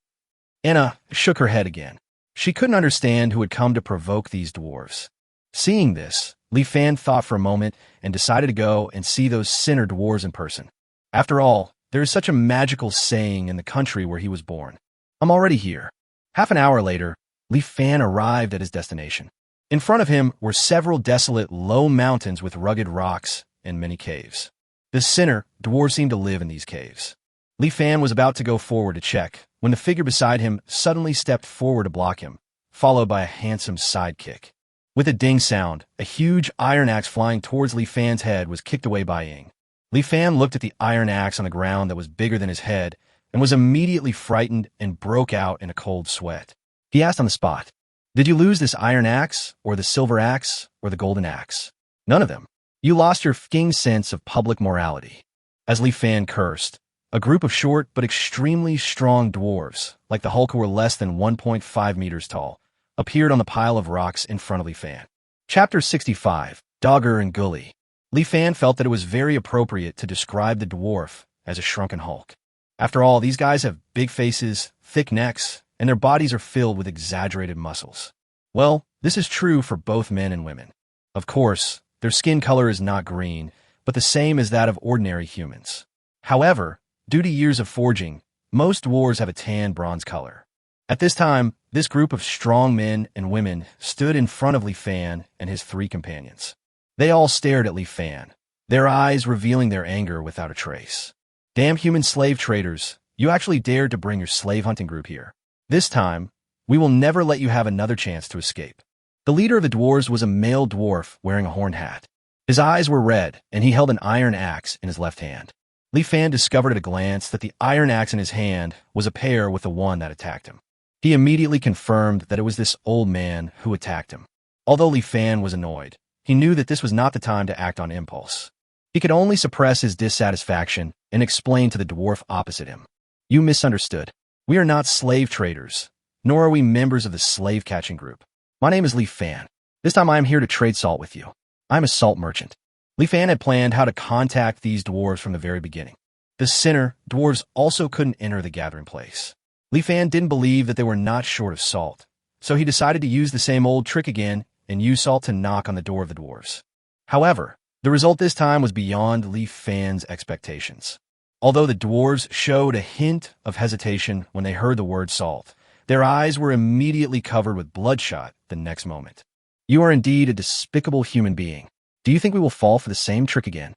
Anna shook her head again. She couldn't understand who had come to provoke these dwarves. Seeing this, Li Fan thought for a moment and decided to go and see those sinner dwarves in person. After all, there is such a magical saying in the country where he was born. "I'm already here." Half an hour later, Li Fan arrived at his destination. In front of him were several desolate, low mountains with rugged rocks and many caves. The sinner dwarves seemed to live in these caves. Li Fan was about to go forward to check when the figure beside him suddenly stepped forward to block him, followed by a handsome sidekick. With a ding sound, a huge iron axe flying towards Li Fan's head was kicked away by Ying. Li Fan looked at the iron axe on the ground that was bigger than his head and was immediately frightened and broke out in a cold sweat. He asked on the spot, "Did you lose this iron axe, or the silver axe, or the golden axe?" "None of them. You lost your f***ing sense of public morality." As Li Fan cursed, a group of short but extremely strong dwarves, like the Hulk who were less than 1.5 meters tall, appeared on the pile of rocks in front of Li Fan. Chapter 65, Dogger and Gully. Li Fan felt that it was very appropriate to describe the dwarf as a shrunken Hulk. After all, these guys have big faces, thick necks, and their bodies are filled with exaggerated muscles. Well, this is true for both men and women. Of course, their skin color is not green, but the same as that of ordinary humans. However, due to years of forging, most dwarves have a tan bronze color. At this time, this group of strong men and women stood in front of Li Fan and his three companions. They all stared at Li Fan, their eyes revealing their anger without a trace. "Damn human slave traders, you actually dared to bring your slave hunting group here. This time, we will never let you have another chance to escape." The leader of the dwarves was a male dwarf wearing a horned hat. His eyes were red, and he held an iron axe in his left hand. Li Fan discovered at a glance that the iron axe in his hand was a pair with the one that attacked him. He immediately confirmed that it was this old man who attacked him. Although Li Fan was annoyed, he knew that this was not the time to act on impulse. He could only suppress his dissatisfaction and explain to the dwarf opposite him, "You misunderstood. We are not slave traders, nor are we members of the slave-catching group. My name is Li Fan. This time I am here to trade salt with you. I am a salt merchant." Li Fan had planned how to contact these dwarves from the very beginning. The sinner dwarves also couldn't enter the gathering place. Li Fan didn't believe that they were not short of salt, so he decided to use the same old trick again and use salt to knock on the door of the dwarves. However, the result this time was beyond Li Fan's expectations. Although the dwarves showed a hint of hesitation when they heard the word salt, their eyes were immediately covered with bloodshot the next moment. "You are indeed a despicable human being. Do you think we will fall for the same trick again?"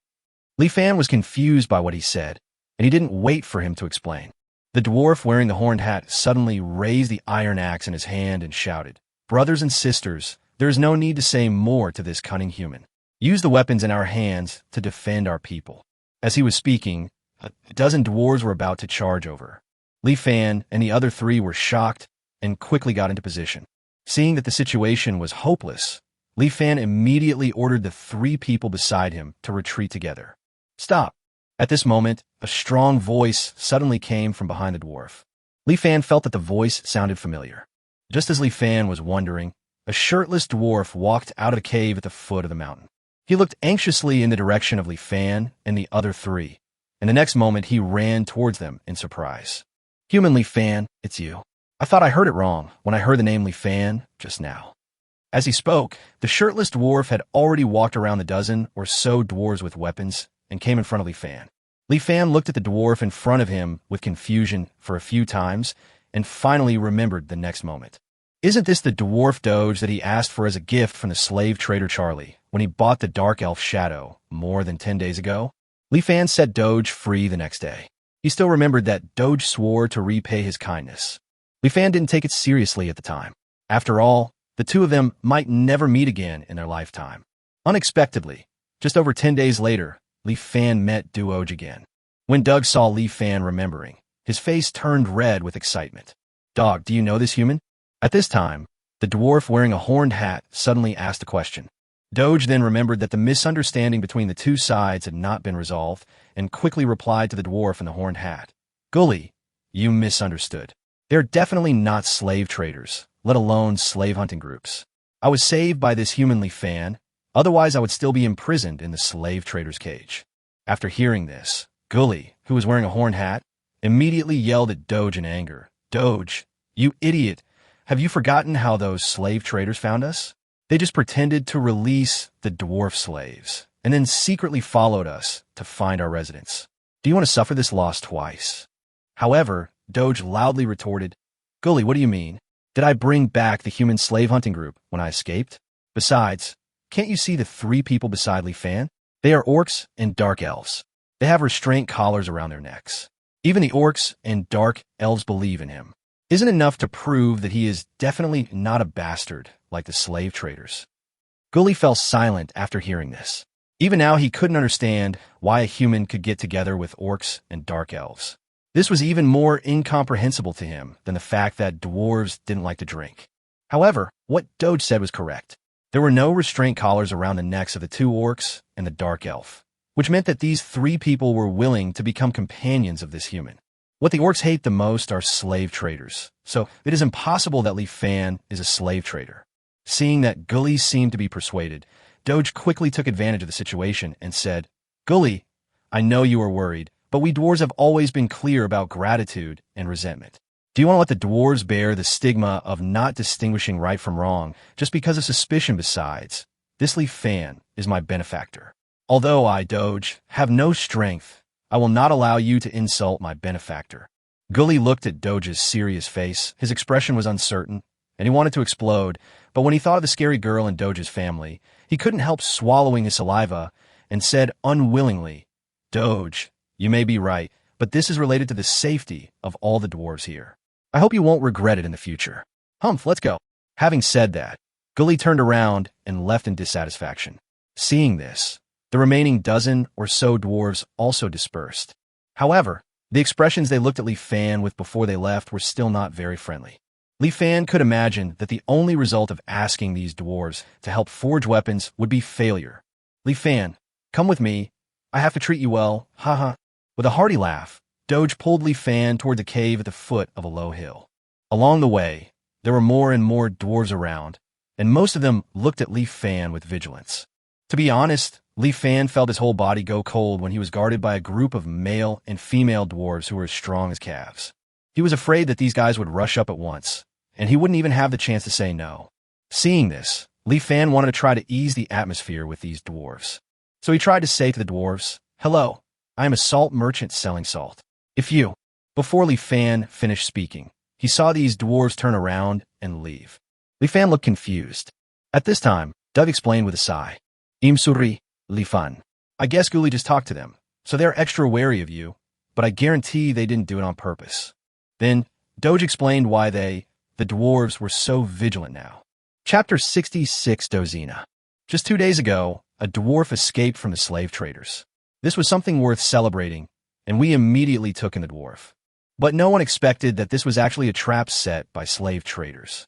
Li Fan was confused by what he said, and he didn't wait for him to explain. The dwarf wearing the horned hat suddenly raised the iron axe in his hand and shouted, "Brothers and sisters, there is no need to say more to this cunning human. Use the weapons in our hands to defend our people." As he was speaking, a dozen dwarves were about to charge over. Li Fan and the other three were shocked and quickly got into position. Seeing that the situation was hopeless, Li Fan immediately ordered the three people beside him to retreat together. Stop! At this moment, a strong voice suddenly came from behind the dwarf. Li Fan felt that the voice sounded familiar. Just as Li Fan was wondering, a shirtless dwarf walked out of the cave at the foot of the mountain. He looked anxiously in the direction of Li Fan and the other three, and the next moment he ran towards them in surprise. Human Li Fan, it's you. I thought I heard it wrong when I heard the name Li Fan just now. As he spoke, the shirtless dwarf had already walked around the dozen or so dwarves with weapons and came in front of Li Fan. Li Fan looked at the dwarf in front of him with confusion for a few times and finally remembered the next moment. Isn't this the dwarf doge that he asked for as a gift from the slave trader Charlie when he bought the dark elf shadow more than 10 days ago? Li Fan set Doge free the next day. He still remembered that Doge swore to repay his kindness. Li Fan didn't take it seriously at the time. After all, the two of them might never meet again in their lifetime. Unexpectedly, just over 10 days later, Li Fan met Doge again. When Doug saw Li Fan remembering, his face turned red with excitement. Dog, do you know this human? At this time, the dwarf wearing a horned hat suddenly asked a question. Doge then remembered that the misunderstanding between the two sides had not been resolved and quickly replied to the dwarf in the horned hat. Gully, you misunderstood. They're definitely not slave traders, let alone slave hunting groups. I was saved by this human Li Fan, otherwise I would still be imprisoned in the slave trader's cage. After hearing this, Gully, who was wearing a horned hat, immediately yelled at Doge in anger. Doge, you idiot! Have you forgotten how those slave traders found us? They just pretended to release the dwarf slaves, and then secretly followed us to find our residence. Do you want to suffer this loss twice? However, Doge loudly retorted, Gully, what do you mean? Did I bring back the human slave hunting group when I escaped? Besides, can't you see the three people beside Li Fan? They are orcs and dark elves. They have restraint collars around their necks. Even the orcs and dark elves believe in him. Isn't enough to prove that he is definitely not a bastard like the slave traders. Gully fell silent after hearing this. Even now he couldn't understand why a human could get together with orcs and dark elves. This was even more incomprehensible to him than the fact that dwarves didn't like to drink. However, what Doge said was correct. There were no restraint collars around the necks of the two orcs and the dark elf, which meant that these three people were willing to become companions of this human. What the orcs hate the most are slave traders, so it is impossible that Li Fan is a slave trader. Seeing that Gully seemed to be persuaded, Doge quickly took advantage of the situation and said, Gully, I know you are worried, but we dwarves have always been clear about gratitude and resentment. Do you want to let the dwarves bear the stigma of not distinguishing right from wrong just because of suspicion? Besides, this Li Fan is my benefactor. Although I, Doge, have no strength, I will not allow you to insult my benefactor. Gully looked at Doge's serious face. His expression was uncertain, and he wanted to explode, but when he thought of the scary girl and Doge's family, he couldn't help swallowing his saliva and said unwillingly, Doge, you may be right, but this is related to the safety of all the dwarves here. I hope you won't regret it in the future. Humph, let's go. Having said that, Gully turned around and left in dissatisfaction. Seeing this, the remaining dozen or so dwarves also dispersed. However, the expressions they looked at Li Fan with before they left were still not very friendly. Li Fan could imagine that the only result of asking these dwarves to help forge weapons would be failure. Li Fan, come with me. I have to treat you well, haha. With a hearty laugh, Doge pulled Li Fan toward the cave at the foot of a low hill. Along the way, there were more and more dwarves around, and most of them looked at Li Fan with vigilance. To be honest, Li Fan felt his whole body go cold when he was guarded by a group of male and female dwarves who were as strong as calves. He was afraid that these guys would rush up at once, and he wouldn't even have the chance to say no. Seeing this, Li Fan wanted to try to ease the atmosphere with these dwarves. So he tried to say to the dwarves, Hello, I am a salt merchant selling salt. If you... Before Li Fan finished speaking, he saw these dwarves turn around and leave. Li Fan looked confused. At this time, Doug explained with a sigh. Imsuri, Li Fan. I guess Gully just talked to them, so they're extra wary of you, but I guarantee they didn't do it on purpose. Then, Doge explained why the dwarves were so vigilant now. Chapter 66 Dozina. Just 2 days ago, a dwarf escaped from the slave traders. This was something worth celebrating, and we immediately took in the dwarf. But no one expected that this was actually a trap set by slave traders.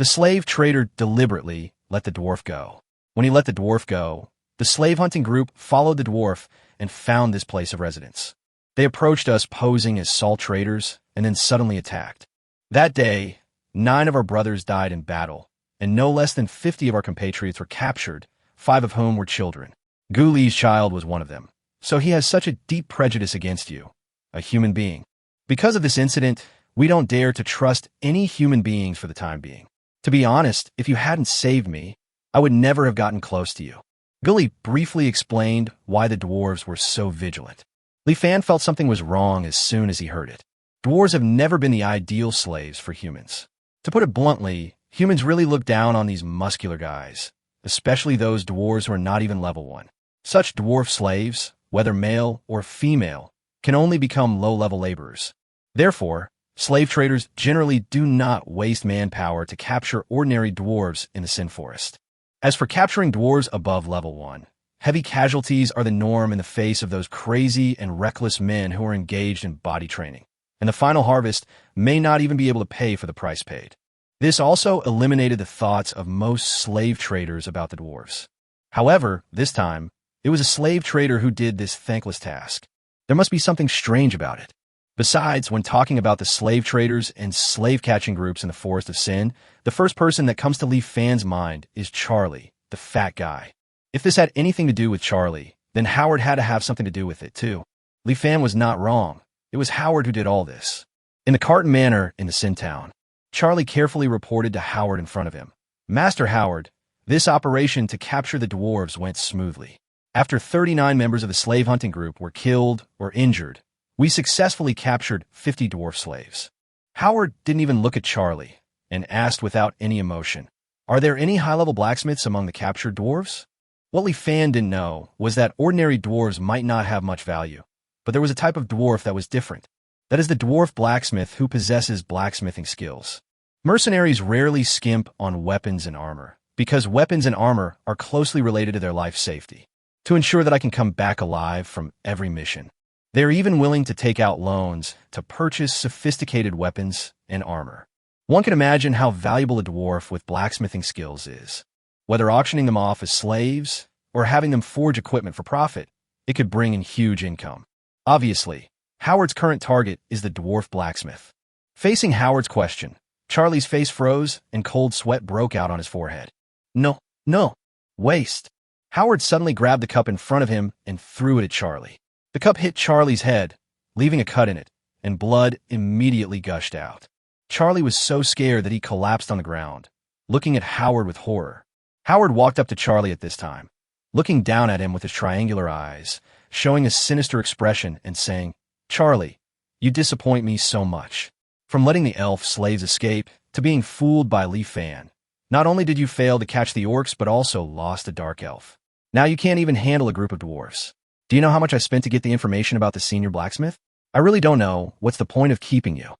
The slave trader deliberately let the dwarf go. When he let the dwarf go, the slave hunting group followed the dwarf and found this place of residence. They approached us posing as salt traders and then suddenly attacked. That day, 9 of our brothers died in battle, and no less than 50 of our compatriots were captured, 5 of whom were children. Guli's child was one of them. So he has such a deep prejudice against you, a human being. Because of this incident, we don't dare to trust any human beings for the time being. To be honest, if you hadn't saved me, I would never have gotten close to you. Guli briefly explained why the dwarves were so vigilant. Li Fan felt something was wrong as soon as he heard it. Dwarves have never been the ideal slaves for humans. To put it bluntly, humans really look down on these muscular guys, especially those dwarves who are not even level 1. Such dwarf slaves, whether male or female, can only become low-level laborers. Therefore, slave traders generally do not waste manpower to capture ordinary dwarves in the Sin Forest. As for capturing dwarves above level 1, heavy casualties are the norm in the face of those crazy and reckless men who are engaged in body training, and the final harvest may not even be able to pay for the price paid. This also eliminated the thoughts of most slave traders about the dwarves. However, this time, it was a slave trader who did this thankless task. There must be something strange about it. Besides, when talking about the slave traders and slave-catching groups in the Forest of Sin, the first person that comes to Li Fan's mind is Charlie, the fat guy. If this had anything to do with Charlie, then Howard had to have something to do with it too. Li Fan was not wrong. It was Howard who did all this. In the Carton Manor in the Sin Town, Charlie carefully reported to Howard in front of him. Master Howard, this operation to capture the dwarves went smoothly. After 39 members of the slave hunting group were killed or injured, we successfully captured 50 dwarf slaves. Howard didn't even look at Charlie and asked without any emotion, "Are there any high-level blacksmiths among the captured dwarves?" What Li Fan didn't know was that ordinary dwarves might not have much value, but there was a type of dwarf that was different. That is the dwarf blacksmith who possesses blacksmithing skills. Mercenaries rarely skimp on weapons and armor, because weapons and armor are closely related to their life safety. To ensure that I can come back alive from every mission. They are even willing to take out loans to purchase sophisticated weapons and armor. One can imagine how valuable a dwarf with blacksmithing skills is. Whether auctioning them off as slaves or having them forge equipment for profit, it could bring in huge income. Obviously, Howard's current target is the dwarf blacksmith. Facing Howard's question, Charlie's face froze and cold sweat broke out on his forehead. No, waste. Howard suddenly grabbed the cup in front of him and threw it at Charlie. The cup hit Charlie's head, leaving a cut in it, and blood immediately gushed out. Charlie was so scared that he collapsed on the ground, looking at Howard with horror. Howard walked up to Charlie at this time, looking down at him with his triangular eyes, showing a sinister expression and saying, "Charlie, you disappoint me so much. From letting the elf slaves escape to being fooled by Li Fan, not only did you fail to catch the orcs but also lost a dark elf. Now you can't even handle a group of dwarves. Do you know how much I spent to get the information about the senior blacksmith? I really don't know. What's the point of keeping you?"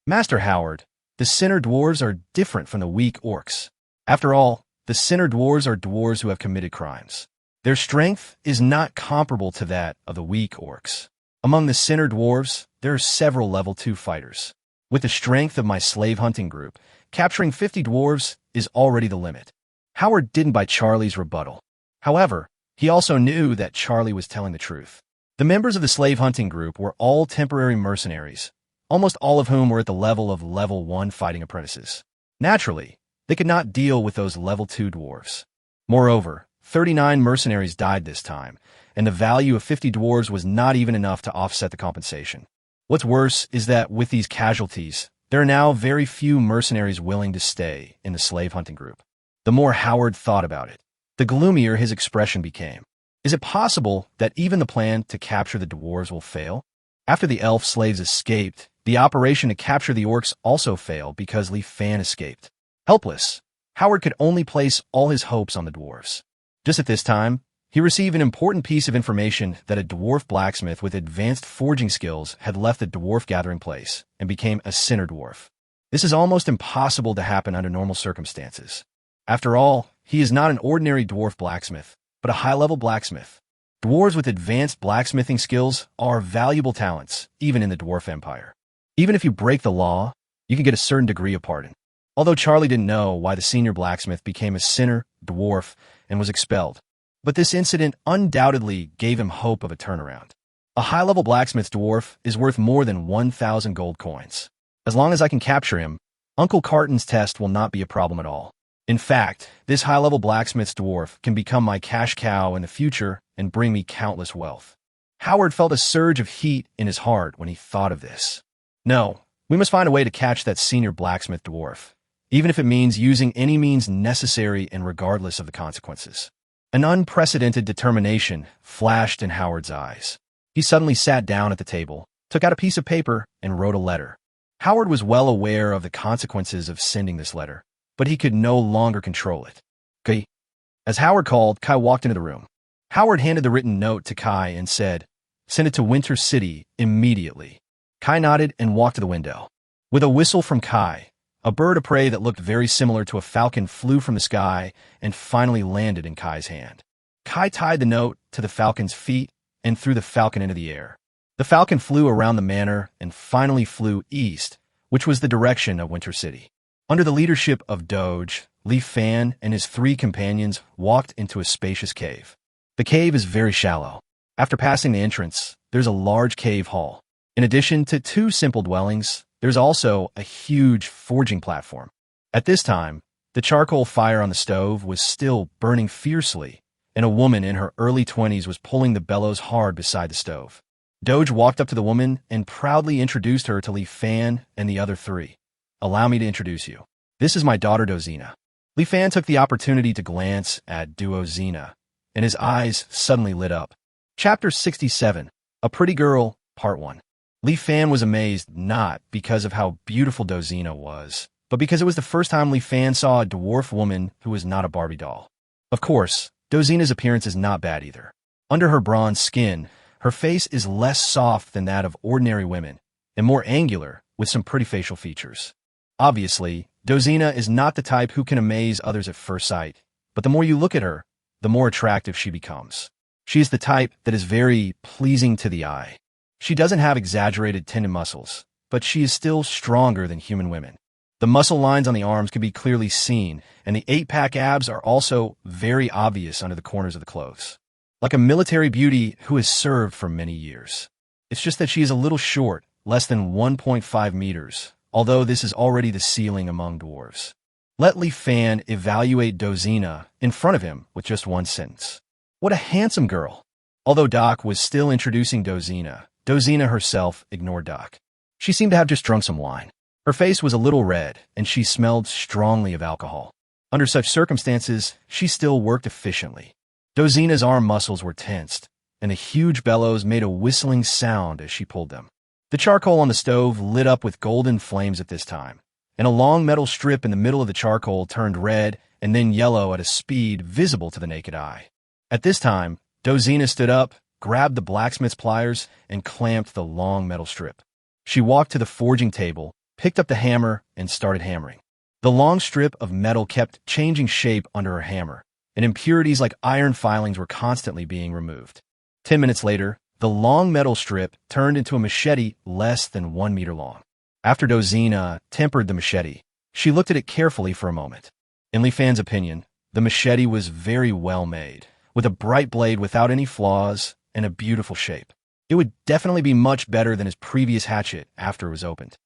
Master Howard, the sinner dwarves are different from the weak orcs. After all, the sinner dwarves are dwarves who have committed crimes. Their strength is not comparable to that of the weak orcs. Among the sinner dwarves, there are several level 2 fighters. With the strength of my slave hunting group, capturing 50 dwarves is already the limit. Howard didn't buy Charlie's rebuttal. However, he also knew that Charlie was telling the truth. The members of the slave hunting group were all temporary mercenaries, almost all of whom were at the level of level 1 fighting apprentices. Naturally, they could not deal with those level 2 dwarves. Moreover, 39 mercenaries died this time, and the value of 50 dwarves was not even enough to offset the compensation. What's worse is that with these casualties, there are now very few mercenaries willing to stay in the slave hunting group. The more Howard thought about it, the gloomier his expression became. Is it possible that even the plan to capture the dwarves will fail? After the elf slaves escaped, the operation to capture the orcs also failed because Li Fan escaped. Helpless, Howard could only place all his hopes on the dwarves. Just at this time, he received an important piece of information that a dwarf blacksmith with advanced forging skills had left the dwarf gathering place and became a sinner dwarf. This is almost impossible to happen under normal circumstances. After all, he is not an ordinary dwarf blacksmith, but a high-level blacksmith. Dwarves with advanced blacksmithing skills are valuable talents, even in the dwarf empire. Even if you break the law, you can get a certain degree of pardon. although Charlie didn't know why the senior blacksmith became a sinner dwarf and was expelled. But this incident undoubtedly gave him hope of a turnaround. A high-level blacksmith dwarf is worth more than 1,000 gold coins. As long as I can capture him, Uncle Carton's test will not be a problem at all. In fact, this high-level blacksmith's dwarf can become my cash cow in the future and bring me countless wealth. Howard felt a surge of heat in his heart when he thought of this. No, we must find a way to catch that senior blacksmith dwarf, even if it means using any means necessary and regardless of the consequences. An unprecedented determination flashed in Howard's eyes. He suddenly sat down at the table, took out a piece of paper, and wrote a letter. Howard was well aware of the consequences of sending this letter, but he could no longer control it. Kai. As Howard called, Kai walked into the room. Howard handed the written note to Kai and said, "Send it to Winter City immediately." Kai nodded and walked to the window. With a whistle from Kai, a bird of prey that looked very similar to a falcon flew from the sky and finally landed in Kai's hand. Kai tied the note to the falcon's feet and threw the falcon into the air. The falcon flew around the manor and finally flew east, which was the direction of Winter City. Under the leadership of Doge, Li Fan and his 3 companions walked into a spacious cave. The cave is very shallow. After passing the entrance, there's a large cave hall. In addition to 2 simple dwellings, there's also a huge forging platform. At this time, the charcoal fire on the stove was still burning fiercely, and a woman in her early 20s was pulling the bellows hard beside the stove. Doge walked up to the woman and proudly introduced her to Li Fan and the other 3. "Allow me to introduce you. This is my daughter Dozina." Li Fan took the opportunity to glance at Duozina, and his eyes suddenly lit up. Chapter 67, A Pretty Girl, Part 1. Li Fan was amazed not because of how beautiful Dozina was, but because it was the first time Li Fan saw a dwarf woman who was not a Barbie doll. Of course, Dozina's appearance is not bad either. Under her bronze skin, her face is less soft than that of ordinary women, and more angular, with some pretty facial features. Obviously, Dozina is not the type who can amaze others at first sight, but the more you look at her, the more attractive she becomes. She is the type that is very pleasing to the eye. She doesn't have exaggerated tendon muscles, but she is still stronger than human women. The muscle lines on the arms can be clearly seen, and the 8-pack abs are also very obvious under the corners of the clothes. Like a military beauty who has served for many years. It's just that she is a little short, less than 1.5 meters, although this is already the ceiling among dwarves. Let Li Fan evaluate Dozina in front of him with just one sentence. What a handsome girl! Although Doc was still introducing Dozina, Dozina herself ignored Doc. She seemed to have just drunk some wine. Her face was a little red, and she smelled strongly of alcohol. Under such circumstances, she still worked efficiently. Dozina's arm muscles were tensed, and the huge bellows made a whistling sound as she pulled them. The charcoal on the stove lit up with golden flames at this time, and a long metal strip in the middle of the charcoal turned red and then yellow at a speed visible to the naked eye. At this time, Dozina stood up, grabbed the blacksmith's pliers, and clamped the long metal strip. She walked to the forging table, picked up the hammer, and started hammering. The long strip of metal kept changing shape under her hammer, and impurities like iron filings were constantly being removed. 10 minutes later, the long metal strip turned into a machete less than 1 meter long. After Dozina tempered the machete, she looked at it carefully for a moment. In Li Fan's opinion, the machete was very well made, with a bright blade without any flaws and a beautiful shape. It would definitely be much better than his previous hatchet after it was opened.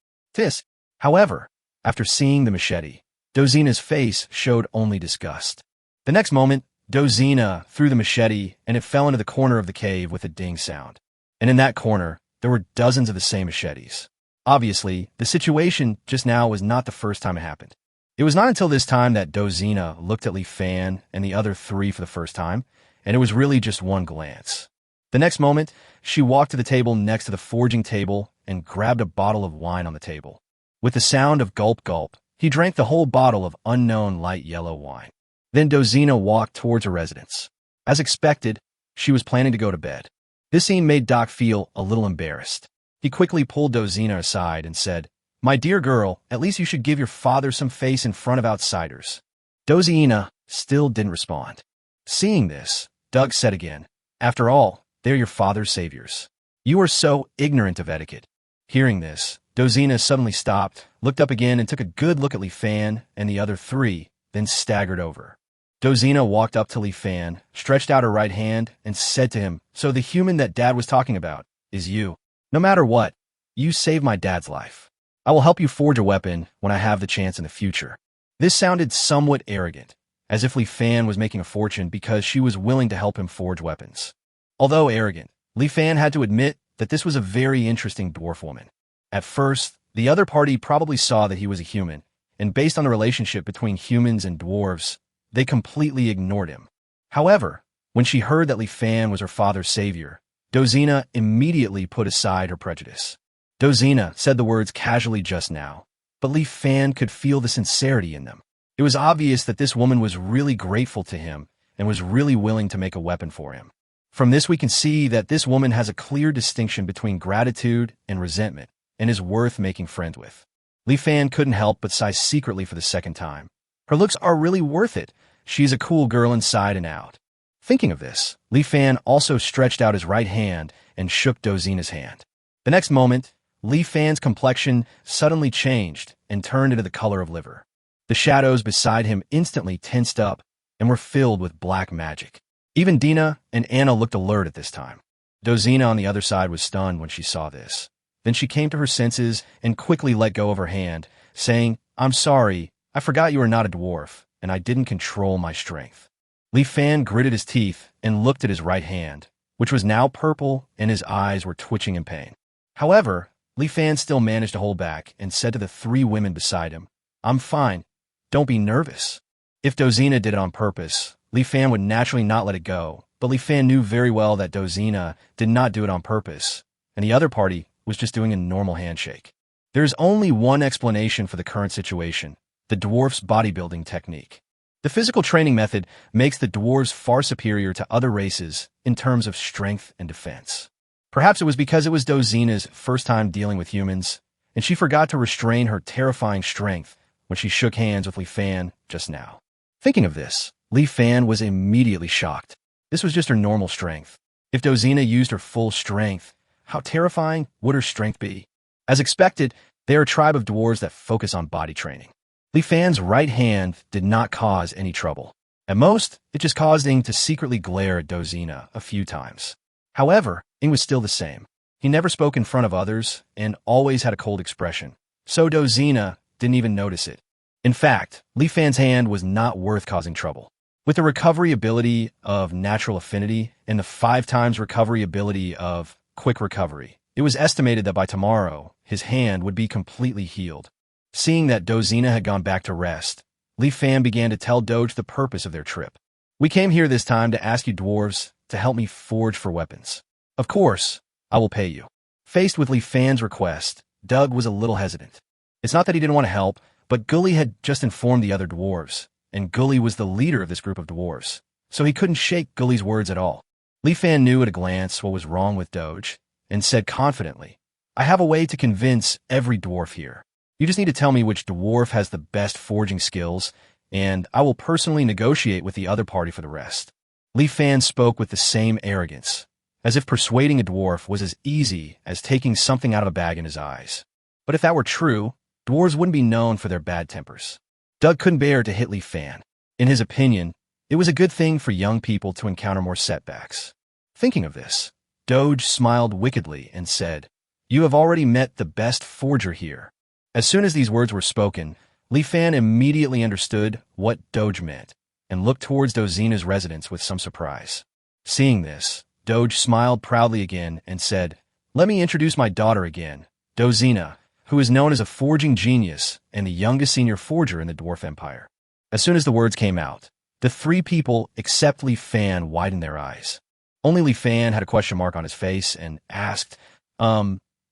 However, after seeing the machete, Dozina's face showed only disgust. The next moment, Dozina threw the machete and it fell into the corner of the cave with a ding sound. And in that corner, there were dozens of the same machetes. Obviously, the situation just now was not the first time it happened. It was not until this time that Dozina looked at Li Fan and the other 3 for the first time, and it was really just one glance. The next moment, she walked to the table next to the forging table and grabbed a bottle of wine on the table. With the sound of gulp gulp, he drank the whole bottle of unknown light yellow wine. Then Dozina walked towards her residence. As expected, she was planning to go to bed. This scene made Doc feel a little embarrassed. He quickly pulled Dozina aside and said, "My dear girl, at least you should give your father some face in front of outsiders." Dozina still didn't respond. Seeing this, Doug said again, "After all, they're your father's saviors. You are so ignorant of etiquette." Hearing this, Dozina suddenly stopped, looked up again, and took a good look at Li Fan and the other three, then staggered over. Dozina walked up to Li Fan, stretched out her right hand, and said to him, "So the human that Dad was talking about is you. No matter what, you saved my dad's life. I will help you forge a weapon when I have the chance in the future." This sounded somewhat arrogant, as if Li Fan was making a fortune because she was willing to help him forge weapons. Although arrogant, Li Fan had to admit that this was a very interesting dwarf woman. At first, the other party probably saw that he was a human, and based on the relationship between humans and dwarves, they completely ignored him. However, when she heard that Li Fan was her father's savior, Dozina immediately put aside her prejudice. Dozina said the words casually just now, but Li Fan could feel the sincerity in them. It was obvious that this woman was really grateful to him and was really willing to make a weapon for him. From this we can see that this woman has a clear distinction between gratitude and resentment and is worth making friends with. Li Fan couldn't help but sigh secretly for the second time. Her looks are really worth it. She's a cool girl inside and out. Thinking of this, Li Fan also stretched out his right hand and shook Dozina's hand. The next moment, Li Fan's complexion suddenly changed and turned into the color of liver. The shadows beside him instantly tensed up and were filled with black magic. Even Dina and Anna looked alert at this time. Dozina on the other side was stunned when she saw this. Then she came to her senses and quickly let go of her hand, saying, "I'm sorry, I forgot you are not a dwarf, and I didn't control my strength." Li Fan gritted his teeth and looked at his right hand, which was now purple, and his eyes were twitching in pain. However, Li Fan still managed to hold back and said to the three women beside him, "I'm fine. Don't be nervous." If Dozina did it on purpose, Li Fan would naturally not let it go, but Li Fan knew very well that Dozina did not do it on purpose, and the other party was just doing a normal handshake. There is only one explanation for the current situation: the dwarf's bodybuilding technique. The physical training method makes the dwarves far superior to other races in terms of strength and defense. Perhaps it was because it was Dozina's first time dealing with humans, and she forgot to restrain her terrifying strength when she shook hands with Li Fan just now. Thinking of this, Li Fan was immediately shocked. This was just her normal strength. If Dozina used her full strength, how terrifying would her strength be? As expected, they are a tribe of dwarves that focus on body training. Li Fan's right hand did not cause any trouble. At most, it just caused Ing to secretly glare at Dozina a few times. However, Ing was still the same. He never spoke in front of others and always had a cold expression, so Dozina didn't even notice it. In fact, Li Fan's hand was not worth causing trouble. With the recovery ability of Natural Affinity and the 5 times recovery ability of Quick Recovery, it was estimated that by tomorrow, his hand would be completely healed. Seeing that Dozina had gone back to rest, Li Fan began to tell Doge the purpose of their trip. "We came here this time to ask you dwarves to help me forge for weapons. Of course, I will pay you." Faced with Li Fan's request, Doug was a little hesitant. It's not that he didn't want to help, but Gully had just informed the other dwarves, and Gully was the leader of this group of dwarves, so he couldn't shake Gully's words at all. Li Fan knew at a glance what was wrong with Doge, and said confidently, "I have a way to convince every dwarf here. You just need to tell me which dwarf has the best forging skills, and I will personally negotiate with the other party for the rest." Li Fan spoke with the same arrogance, as if persuading a dwarf was as easy as taking something out of a bag in his eyes. But if that were true, dwarves wouldn't be known for their bad tempers. Doug couldn't bear to hit Li Fan. In his opinion, it was a good thing for young people to encounter more setbacks. Thinking of this, Doge smiled wickedly and said, "You have already met the best forger here." As soon as these words were spoken, Li Fan immediately understood what Doge meant and looked towards Dozina's residence with some surprise. Seeing this, Doge smiled proudly again and said, "Let me introduce my daughter again, Dozina, who is known as a forging genius and the youngest senior forger in the Dwarf Empire." As soon as the words came out, the 3 people except Li Fan widened their eyes. Only Li Fan had a question mark on his face and asked,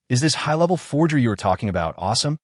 "Is this high-level forger you were talking about awesome?"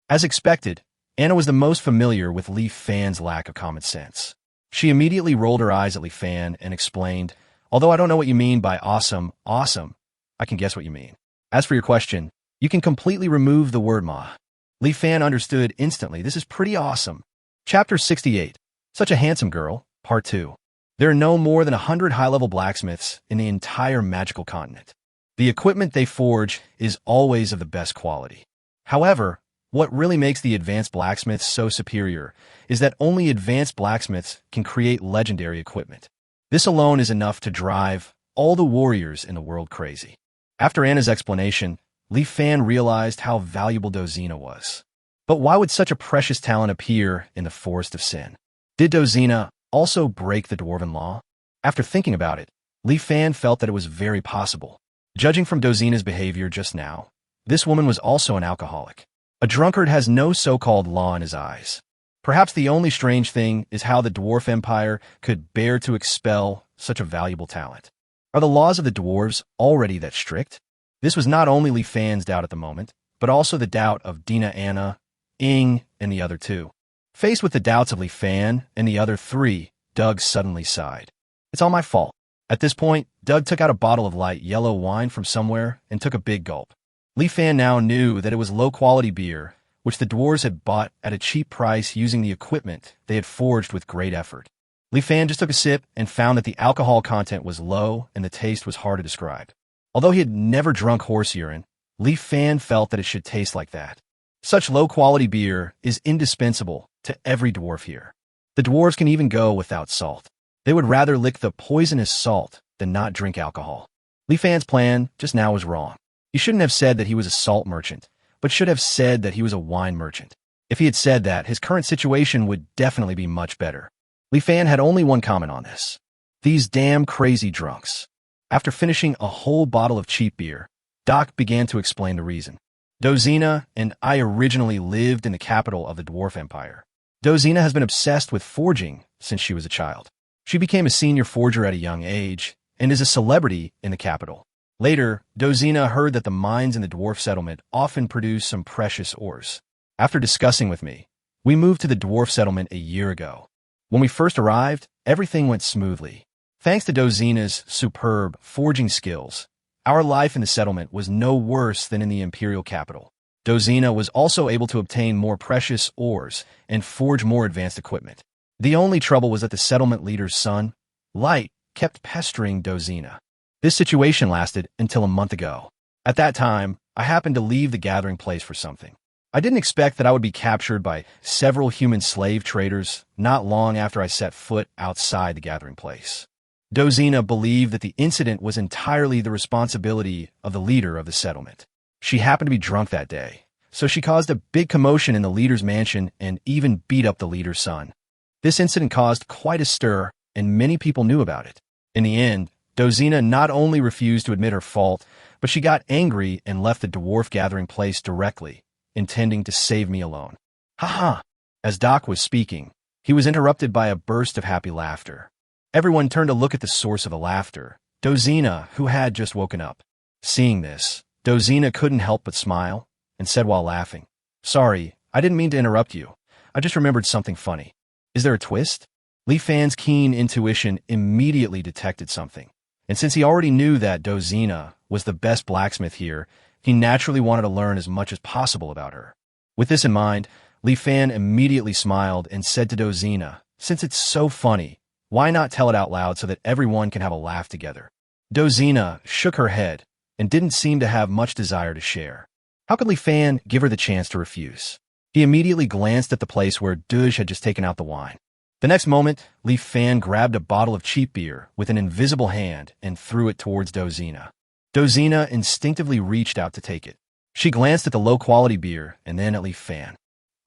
As expected, Anna was the most familiar with Li Fan's lack of common sense. She immediately rolled her eyes at Li Fan and explained, "Although I don't know what you mean by awesome, I can guess what you mean. As for your question, you can completely remove the word ma." Li Fan understood instantly. This is pretty awesome. Chapter 68. Such a Handsome Girl, Part 2. There are no more than 100 high-level blacksmiths in the entire magical continent. The equipment they forge is always of the best quality. However, what really makes the advanced blacksmiths so superior is that only advanced blacksmiths can create legendary equipment. This alone is enough to drive all the warriors in the world crazy. After Anna's explanation, Li Fan realized how valuable Dozina was. But why would such a precious talent appear in the Forest of Sin? Did Dozina also break the dwarven law? After thinking about it, Li Fan felt that it was very possible. Judging from Dozina's behavior just now, this woman was also an alcoholic. A drunkard has no so-called law in his eyes. Perhaps the only strange thing is how the Dwarf Empire could bear to expel such a valuable talent. Are the laws of the dwarves already that strict? This was not only Li Fan's doubt at the moment, but also the doubt of Dina, Anna, Ing, and the other two. Faced with the doubts of Li Fan and the other three, Doug suddenly sighed. It's all my fault. At this point, Doug took out a bottle of light yellow wine from somewhere and took a big gulp. Li Fan now knew that it was low-quality beer, which the dwarves had bought at a cheap price using the equipment they had forged with great effort. Li Fan just took a sip and found that the alcohol content was low and the taste was hard to describe. Although he had never drunk horse urine, Li Fan felt that it should taste like that. Such low-quality beer is indispensable to every dwarf here. The dwarves can even go without salt. They would rather lick the poisonous salt than not drink alcohol. Li Fan's plan just now was wrong. He shouldn't have said that he was a salt merchant, but should have said that he was a wine merchant. If he had said that, his current situation would definitely be much better. Li Fan had only one comment on this. These damn crazy drunks. After finishing a whole bottle of cheap beer, Doc began to explain the reason. Dozina and I originally lived in the capital of the Dwarf Empire. Dozina has been obsessed with forging since she was a child. She became a senior forger at a young age and is a celebrity in the capital. Later, Dozina heard that the mines in the dwarf settlement often produce some precious ores. After discussing with me, we moved to the dwarf settlement a year ago. When we first arrived, everything went smoothly. Thanks to Dozina's superb forging skills, our life in the settlement was no worse than in the imperial capital. Dozina was also able to obtain more precious ores and forge more advanced equipment. The only trouble was that the settlement leader's son, Light, kept pestering Dozina. This situation lasted until a month ago. At that time, I happened to leave the gathering place for something. I didn't expect that I would be captured by several human slave traders not long after I set foot outside the gathering place. Dozina believed that the incident was entirely the responsibility of the leader of the settlement. She happened to be drunk that day, so she caused a big commotion in the leader's mansion and even beat up the leader's son. This incident caused quite a stir, and many people knew about it. In the end, Dozina not only refused to admit her fault, but she got angry and left the dwarf gathering place directly, intending to save me alone. Ha! As Doc was speaking, he was interrupted by a burst of happy laughter. Everyone turned to look at the source of the laughter, Dozina, who had just woken up. Seeing this, Dozina couldn't help but smile, and said while laughing, "Sorry, I didn't mean to interrupt you. I just remembered something funny. Is there a twist?" Li Fan's keen intuition immediately detected something. And since he already knew that Dozina was the best blacksmith here, he naturally wanted to learn as much as possible about her. With this in mind, Li Fan immediately smiled and said to Dozina, "Since it's so funny, why not tell it out loud so that everyone can have a laugh together?" Dozina shook her head and didn't seem to have much desire to share. How could Li Fan give her the chance to refuse? He immediately glanced at the place where Duj had just taken out the wine. The next moment, Li Fan grabbed a bottle of cheap beer with an invisible hand and threw it towards Dozina. Dozina instinctively reached out to take it. She glanced at the low-quality beer and then at Li Fan.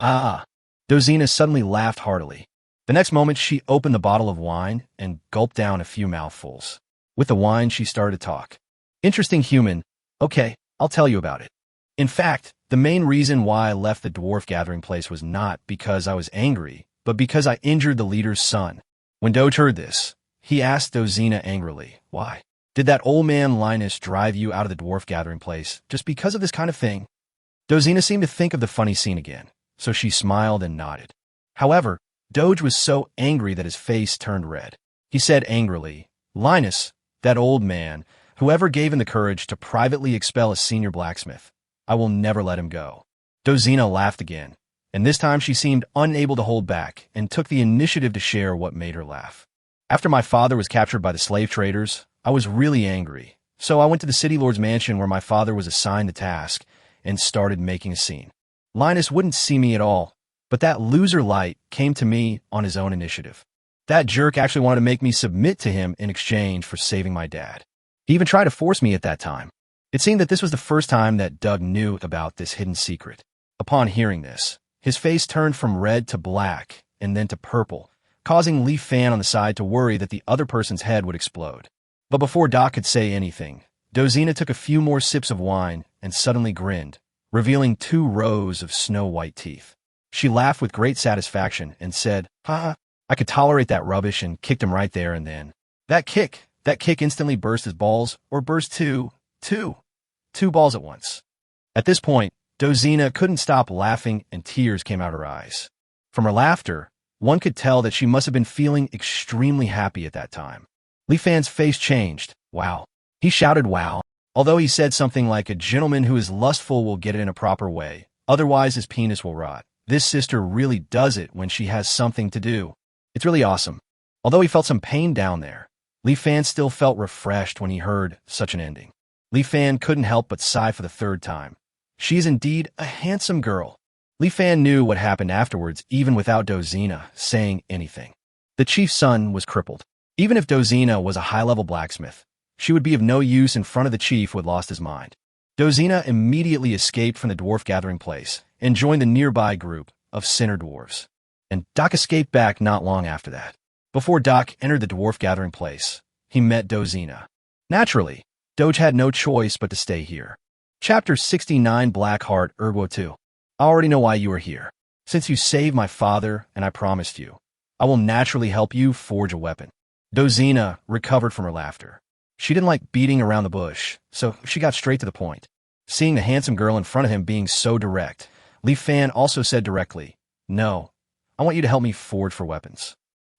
Dozina suddenly laughed heartily. The next moment, she opened the bottle of wine and gulped down a few mouthfuls. With the wine, she started to talk. "Interesting human. Okay, I'll tell you about it. In fact, the main reason why I left the dwarf gathering place was not because I was angry, but because I injured the leader's son." When Doge heard this, he asked Dozina angrily, "Why? Did that old man Linus drive you out of the dwarf gathering place just because of this kind of thing?" Dozina seemed to think of the funny scene again, so she smiled and nodded. However, Doge was so angry that his face turned red. He said angrily, "Linus, that old man, whoever gave him the courage to privately expel a senior blacksmith, I will never let him go." Dozina laughed again, and this time she seemed unable to hold back and took the initiative to share what made her laugh. "After my father was captured by the slave traders, I was really angry, so I went to the city lord's mansion where my father was assigned the task, and started making a scene. Linus wouldn't see me at all, but that loser light came to me on his own initiative. That jerk actually wanted to make me submit to him in exchange for saving my dad. He even tried to force me at that time. It seemed that this was the first time that Doug knew about this hidden secret. Upon hearing this, his face turned from red to black and then to purple, causing Li Fan on the side to worry that the other person's head would explode. But before Doc could say anything, Dozina took a few more sips of wine and suddenly grinned, revealing 2 rows of snow-white teeth. She laughed with great satisfaction and said, "Ha, I could tolerate that rubbish," and kicked him right there and then. That kick instantly burst his balls, or burst two balls at once. At this point, Dozina couldn't stop laughing and tears came out her eyes. From her laughter, one could tell that she must have been feeling extremely happy at that time. Li Fan's face changed. Wow. He shouted wow, although he said something like, "A gentleman who is lustful will get it in a proper way, otherwise his penis will rot. This sister really does it when she has something to do. It's really awesome." Although he felt some pain down there, Li Fan still felt refreshed when he heard such an ending. Li Fan couldn't help but sigh for the 3rd time. She is indeed a handsome girl. Li Fan knew what happened afterwards even without Dozina saying anything. The chief's son was crippled. Even if Dozina was a high-level blacksmith, she would be of no use in front of the chief who had lost his mind. Dozina immediately escaped from the dwarf gathering place and joined the nearby group of sinner dwarves. And Doc escaped back not long after that. Before Doc entered the dwarf gathering place, he met Dozina. Naturally, Doge had no choice but to stay here. Chapter 69, Blackheart, Ergo 2. I already know why you are here. Since you saved my father, and I promised you, I will naturally help you forge a weapon. Dozina recovered from her laughter. She didn't like beating around the bush, so she got straight to the point. Seeing the handsome girl in front of him being so direct, Li Fan also said directly, "No, I want you to help me forge for weapons."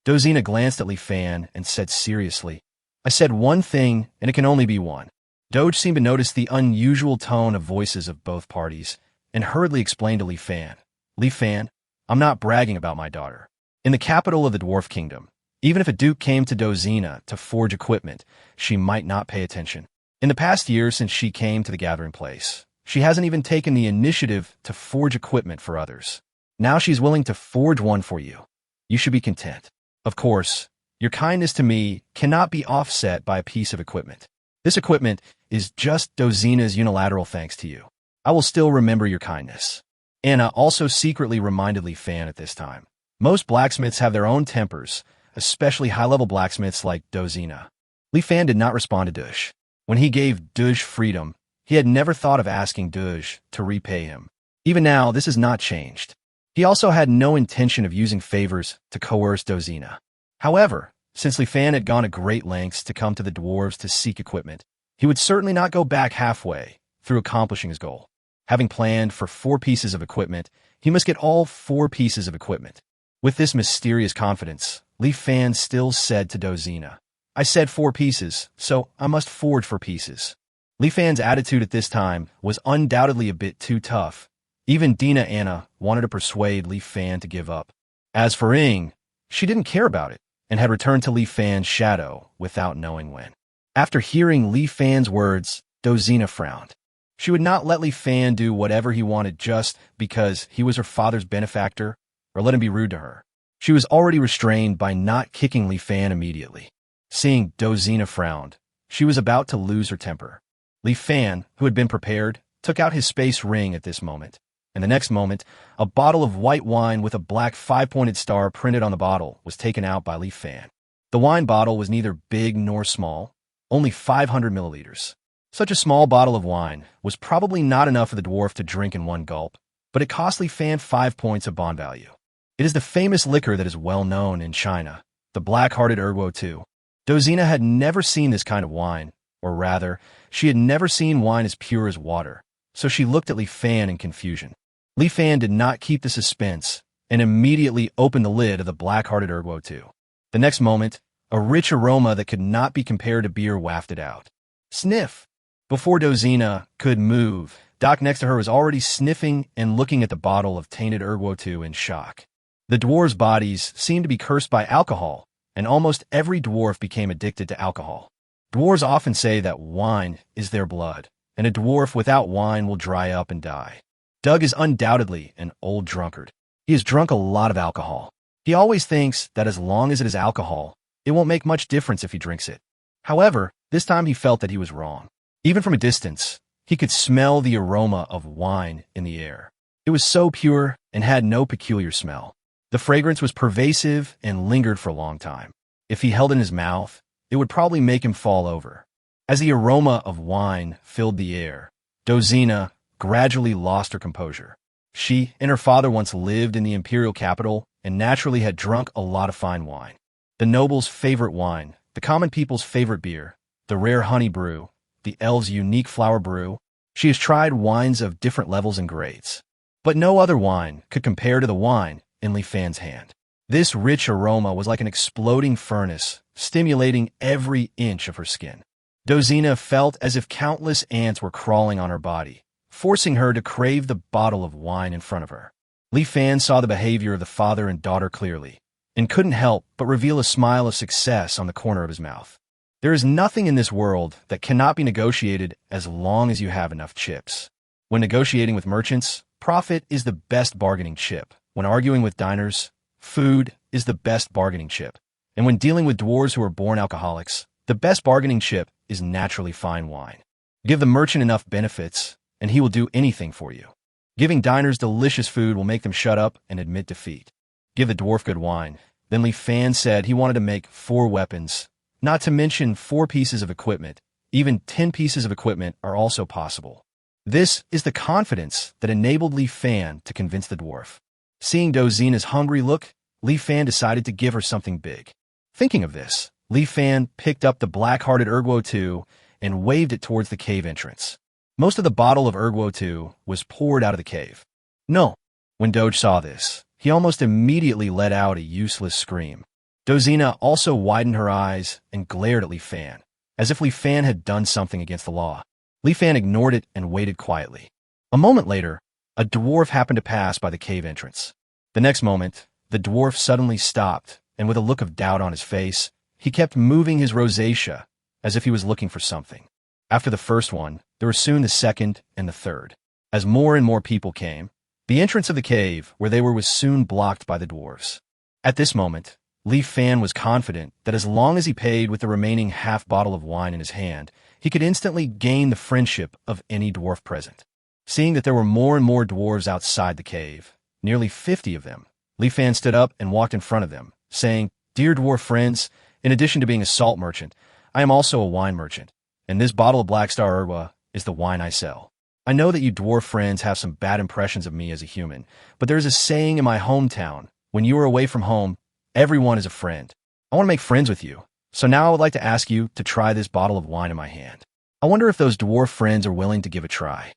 Dozina glanced at Li Fan and said seriously, "I said one thing, and it can only be one." Doge seemed to notice the unusual tone of voices of both parties, and hurriedly explained to Li Fan, "Li Fan, I'm not bragging about my daughter. In the capital of the Dwarf Kingdom, even if a duke came to Dozina to forge equipment, she might not pay attention. In the past year since she came to the gathering place, she hasn't even taken the initiative to forge equipment for others. Now she's willing to forge one for you. You should be content. Of course, your kindness to me cannot be offset by a piece of equipment. This equipment is just Dozina's unilateral thanks to you. I will still remember your kindness." Anna also secretly reminded Li Fan at this time. Most blacksmiths have their own tempers, especially high-level blacksmiths like Dozina. Li Fan did not respond to Dush. When he gave Dush freedom, he had never thought of asking Dush to repay him. Even now, this has not changed. He also had no intention of using favors to coerce Dozina. However, since Li Fan had gone to great lengths to come to the dwarves to seek equipment, he would certainly not go back halfway through accomplishing his goal. Having planned for 4 pieces of equipment, he must get all 4 pieces of equipment. With this mysterious confidence, Li Fan still said to Dozina, "I said 4 pieces, so I must forge 4 pieces." Li Fan's attitude at this time was undoubtedly a bit too tough. Even Dina Anna wanted to persuade Li Fan to give up. As for Ing, she didn't care about it and had returned to Li Fan's shadow without knowing when. After hearing Li Fan's words, Dozina frowned. She would not let Li Fan do whatever he wanted just because he was her father's benefactor or let him be rude to her. She was already restrained by not kicking Li Fan immediately. Seeing Dozina frowned, she was about to lose her temper. Li Fan, who had been prepared, took out his space ring at this moment, and the next moment, a bottle of white wine with a black 5-pointed star printed on the bottle was taken out by Li Fan. The wine bottle was neither big nor small, only 500 milliliters. Such a small bottle of wine was probably not enough for the dwarf to drink in one gulp, but it cost Li Fan 5 points of bond value. It is the famous liquor that is well known in China, the black-hearted Ergo 2. Dozina had never seen this kind of wine, or rather, she had never seen wine as pure as water, so she looked at Li Fan in confusion. Li Fan did not keep the suspense and immediately opened the lid of the black-hearted Ergo 2. The next moment, a rich aroma that could not be compared to beer wafted out. Sniff! Before Dozina could move, Doc next to her was already sniffing and looking at the bottle of tainted Ergo 2 in shock. The dwarves' bodies seemed to be cursed by alcohol, and almost every dwarf became addicted to alcohol. Dwarves often say that wine is their blood, and a dwarf without wine will dry up and die. Doug is undoubtedly an old drunkard. He has drunk a lot of alcohol. He always thinks that as long as it is alcohol, it won't make much difference if he drinks it. However, this time he felt that he was wrong. Even from a distance, he could smell the aroma of wine in the air. It was so pure and had no peculiar smell. The fragrance was pervasive and lingered for a long time. If he held it in his mouth, it would probably make him fall over. As the aroma of wine filled the air, Dozina gradually lost her composure. She and her father once lived in the imperial capital and naturally had drunk a lot of fine wine. The noble's favorite wine, the common people's favorite beer, the rare honey brew, the elves' unique flower brew. She has tried wines of different levels and grades. But no other wine could compare to the wine in Li Fan's hand. This rich aroma was like an exploding furnace, stimulating every inch of her skin. Dozina felt as if countless ants were crawling on her body, forcing her to crave the bottle of wine in front of her. Li Fan saw the behavior of the father and daughter clearly, and couldn't help but reveal a smile of success on the corner of his mouth. There is nothing in this world that cannot be negotiated as long as you have enough chips. When negotiating with merchants, profit is the best bargaining chip. When arguing with diners, food is the best bargaining chip. And when dealing with dwarves who are born alcoholics, the best bargaining chip is naturally fine wine. Give the merchant enough benefits, and he will do anything for you. Giving diners delicious food will make them shut up and admit defeat. Give the dwarf good wine. Then Li Fan said he wanted to make 4 weapons, not to mention 4 pieces of equipment. Even 10 pieces of equipment are also possible. This is the confidence that enabled Li Fan to convince the dwarf. Seeing Dozina's hungry look, Li Fan decided to give her something big. Thinking of this, Li Fan picked up the black-hearted Erguo 2 and waved it towards the cave entrance. Most of the bottle of Erguo 2 was poured out of the cave. No. When Doge saw this, he almost immediately let out a useless scream. Dozina also widened her eyes and glared at Li Fan, as if Li Fan had done something against the law. Li Fan ignored it and waited quietly. A moment later, a dwarf happened to pass by the cave entrance. The next moment, the dwarf suddenly stopped, and with a look of doubt on his face, he kept moving his rosacea as if he was looking for something. After the first one, there were soon the second and the third. As more and more people came, the entrance of the cave where they were was soon blocked by the dwarves. At this moment, Li Fan was confident that as long as he paid with the remaining half bottle of wine in his hand, he could instantly gain the friendship of any dwarf present. Seeing that there were more and more dwarves outside the cave, nearly 50 of them, Li Fan stood up and walked in front of them, saying, "Dear dwarf friends, in addition to being a salt merchant, I am also a wine merchant, and this bottle of Black Star Erwa is the wine I sell. I know that you dwarf friends have some bad impressions of me as a human, but there is a saying in my hometown, when you are away from home, everyone is a friend. I want to make friends with you, so now I would like to ask you to try this bottle of wine in my hand. I wonder if those dwarf friends are willing to give a try."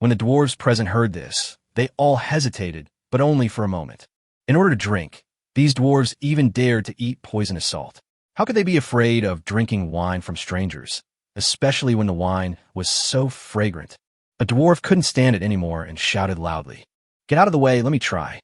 When the dwarves present heard this, they all hesitated, but only for a moment. In order to drink, these dwarves even dared to eat poisonous salt. How could they be afraid of drinking wine from strangers, especially when the wine was so fragrant? A dwarf couldn't stand it anymore and shouted loudly, "Get out of the way, let me try."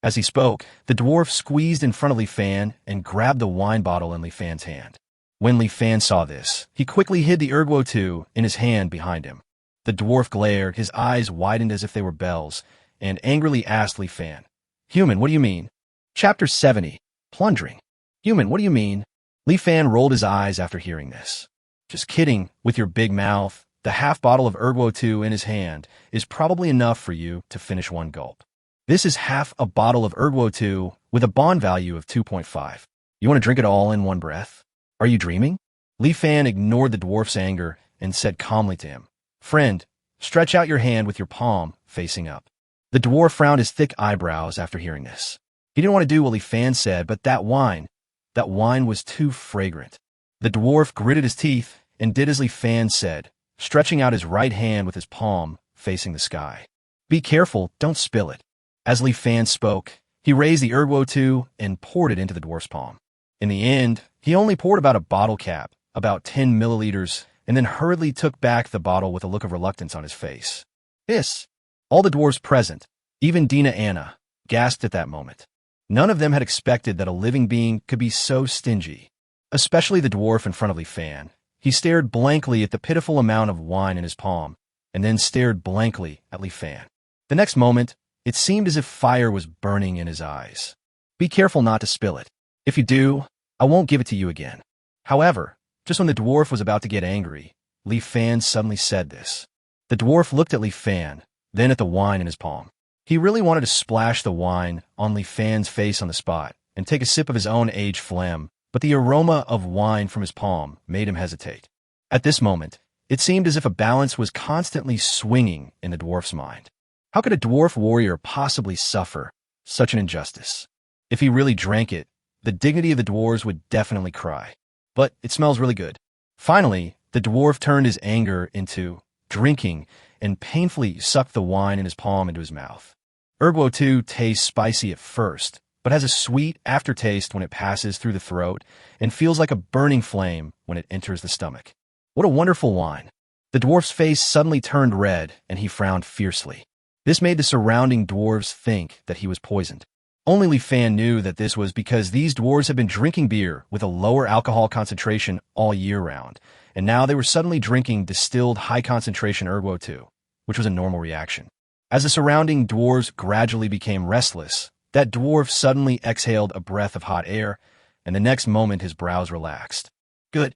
As he spoke, the dwarf squeezed in front of Li Fan and grabbed the wine bottle in Li Fan's hand. When Li Fan saw this, he quickly hid the Erguo 2 in his hand behind him. The dwarf glared, his eyes widened as if they were bells, and angrily asked Li Fan, "Human, what do you mean?" Chapter 70, Plundering. "Human, what do you mean?" Li Fan rolled his eyes after hearing this. "Just kidding, with your big mouth. The half bottle of Erguo 2 in his hand is probably enough for you to finish one gulp. This is half a bottle of Erguo 2 with a bond value of 2.5. You want to drink it all in one breath? Are you dreaming?" Li Fan ignored the dwarf's anger and said calmly to him, "Friend, stretch out your hand with your palm facing up." The dwarf frowned his thick eyebrows after hearing this. He didn't want to do what Li Fan said, but that wine was too fragrant. The dwarf gritted his teeth and did as Li Fan said, stretching out his right hand with his palm facing the sky. "Be careful, don't spill it." As Li Fan spoke, he raised the Erguo 2 and poured it into the dwarf's palm. In the end, he only poured about a bottle cap, about 10 milliliters, and then hurriedly took back the bottle with a look of reluctance on his face. "Hiss!" All the dwarves present, even Dina Anna, gasped at that moment. None of them had expected that a living being could be so stingy. Especially the dwarf in front of Li Fan. He stared blankly at the pitiful amount of wine in his palm, and then stared blankly at Li Fan. The next moment, it seemed as if fire was burning in his eyes. Be careful not to spill it. If you do, I won't give it to you again. However, just when the dwarf was about to get angry, Li Fan suddenly said this. The dwarf looked at Li Fan, then at the wine in his palm. He really wanted to splash the wine on Li Fan's face on the spot and take a sip of his own aged phlegm, but the aroma of wine from his palm made him hesitate. At this moment, it seemed as if a balance was constantly swinging in the dwarf's mind. How could a dwarf warrior possibly suffer such an injustice? If he really drank it, the dignity of the dwarves would definitely cry. But it smells really good. Finally, the dwarf turned his anger into drinking and painfully sucked the wine in his palm into his mouth. Erguo 2 tastes spicy at first, but has a sweet aftertaste when it passes through the throat and feels like a burning flame when it enters the stomach. What a wonderful wine. The dwarf's face suddenly turned red and he frowned fiercely. This made the surrounding dwarves think that he was poisoned. Only Li Fan knew that this was because these dwarves had been drinking beer with a lower alcohol concentration all year round, and now they were suddenly drinking distilled high-concentration Erguo 2, which was a normal reaction. As the surrounding dwarves gradually became restless, that dwarf suddenly exhaled a breath of hot air, and the next moment his brows relaxed. Good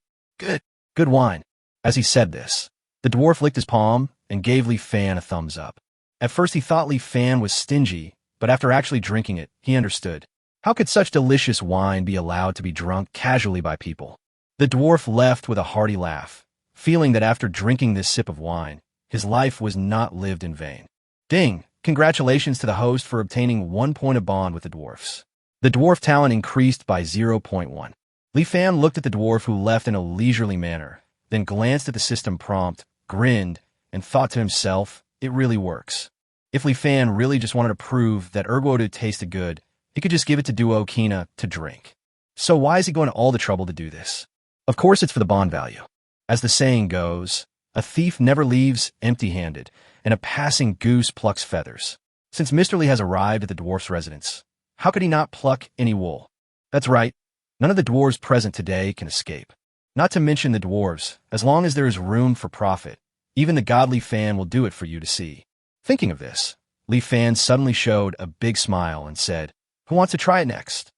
wine. As he said this, the dwarf licked his palm and gave Li Fan a thumbs up. At first he thought Li Fan was stingy, but after actually drinking it, he understood. How could such delicious wine be allowed to be drunk casually by people? The dwarf left with a hearty laugh, feeling that after drinking this sip of wine, his life was not lived in vain. Ding! Congratulations to the host for obtaining 1 point of bond with the dwarfs. The dwarf talent increased by 0.1. Li Fan looked at the dwarf who left in a leisurely manner, then glanced at the system prompt, grinned, and thought to himself, it really works. If Li Fan really just wanted to prove that Erguo tasted good, he could just give it to Duo Kina to drink. So why is he going to all the trouble to do this? Of course it's for the bond value. As the saying goes, a thief never leaves empty-handed, and a passing goose plucks feathers. Since Mr. Li has arrived at the dwarf's residence, how could he not pluck any wool? That's right, none of the dwarves present today can escape. Not to mention the dwarves, as long as there is room for profit, even the godly Fan will do it for you to see. Thinking of this, Li Fan suddenly showed a big smile and said, Who wants to try it next?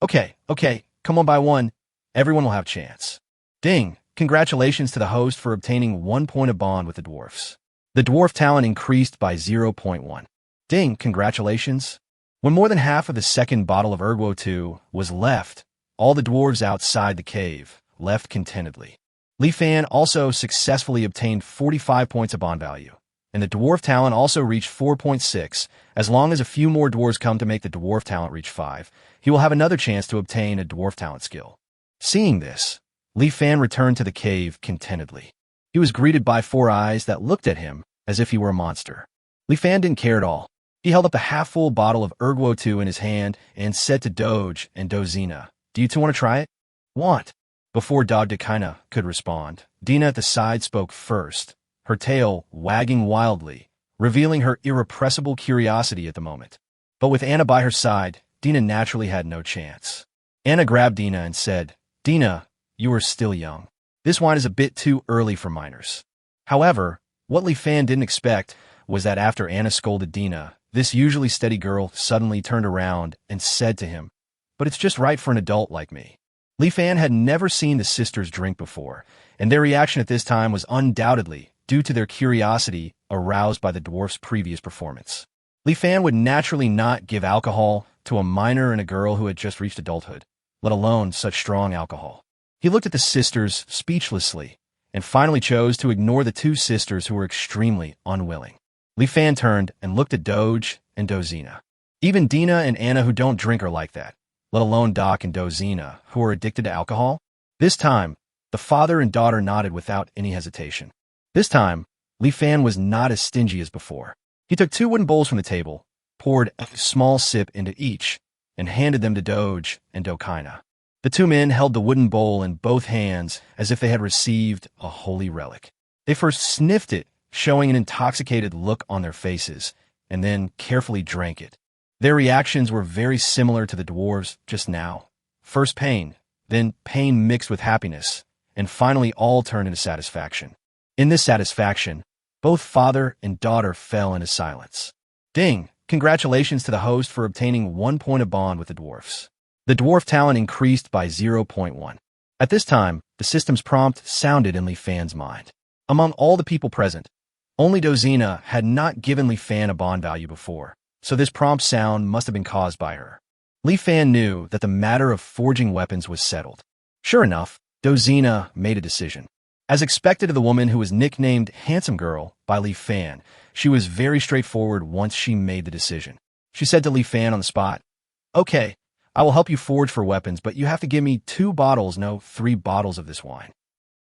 Okay, come on by one. Everyone will have a chance. Ding! Congratulations to the host for obtaining 1 point of bond with the dwarfs. The dwarf talent increased by 0.1. Ding! Congratulations. When more than half of the second bottle of Erguo 2 was left, all the dwarves outside the cave left contentedly. Li Fan also successfully obtained 45 points of bond value, and the dwarf talent also reached 4.6. As long as a few more dwarves come to make the dwarf talent reach 5, he will have another chance to obtain a dwarf talent skill. Seeing this, Li Fan returned to the cave contentedly. He was greeted by 4 eyes that looked at him as if he were a monster. Li Fan didn't care at all. He held up a half-full bottle of Erguo 2 in his hand and said to Doge and Dozina, Do you two want to try it? Want? Before Dogdekina could respond, Dina at the side spoke first, her tail wagging wildly, revealing her irrepressible curiosity at the moment. But with Anna by her side, Dina naturally had no chance. Anna grabbed Dina and said, Dina, you are still young. This wine is a bit too early for minors. However, what Li Fan didn't expect was that after Anna scolded Dina, this usually steady girl suddenly turned around and said to him, But it's just right for an adult like me. Li Fan had never seen the sisters drink before, and their reaction at this time was undoubtedly due to their curiosity aroused by the dwarf's previous performance. Li Fan would naturally not give alcohol to a minor and a girl who had just reached adulthood, let alone such strong alcohol. He looked at the sisters speechlessly, and finally chose to ignore the 2 sisters who were extremely unwilling. Li Fan turned and looked at Doge and Dozina. Even Dina and Anna who don't drink are like that, let alone Doc and Dozina, who are addicted to alcohol. This time, the father and daughter nodded without any hesitation. This time, Li Fan was not as stingy as before. He took 2 wooden bowls from the table, poured a small sip into each, and handed them to Doge and Dokina. The 2 men held the wooden bowl in both hands as if they had received a holy relic. They first sniffed it, showing an intoxicated look on their faces, and then carefully drank it. Their reactions were very similar to the dwarves just now. First pain, then pain mixed with happiness, and finally all turned into satisfaction. In this satisfaction, both father and daughter fell into silence. Ding! Congratulations to the host for obtaining 1 point of bond with the dwarfs. The dwarf talent increased by 0.1. At this time, the system's prompt sounded in Li Fan's mind. Among all the people present, only Dozina had not given Li Fan a bond value before, so this prompt sound must have been caused by her. Li Fan knew that the matter of forging weapons was settled. Sure enough, Dozina made a decision. As expected of the woman who was nicknamed Handsome Girl by Li Fan, she was very straightforward once she made the decision. She said to Li Fan on the spot, "Okay, I will help you forge for weapons, but you have to give me 2 bottles, no, 3 bottles of this wine."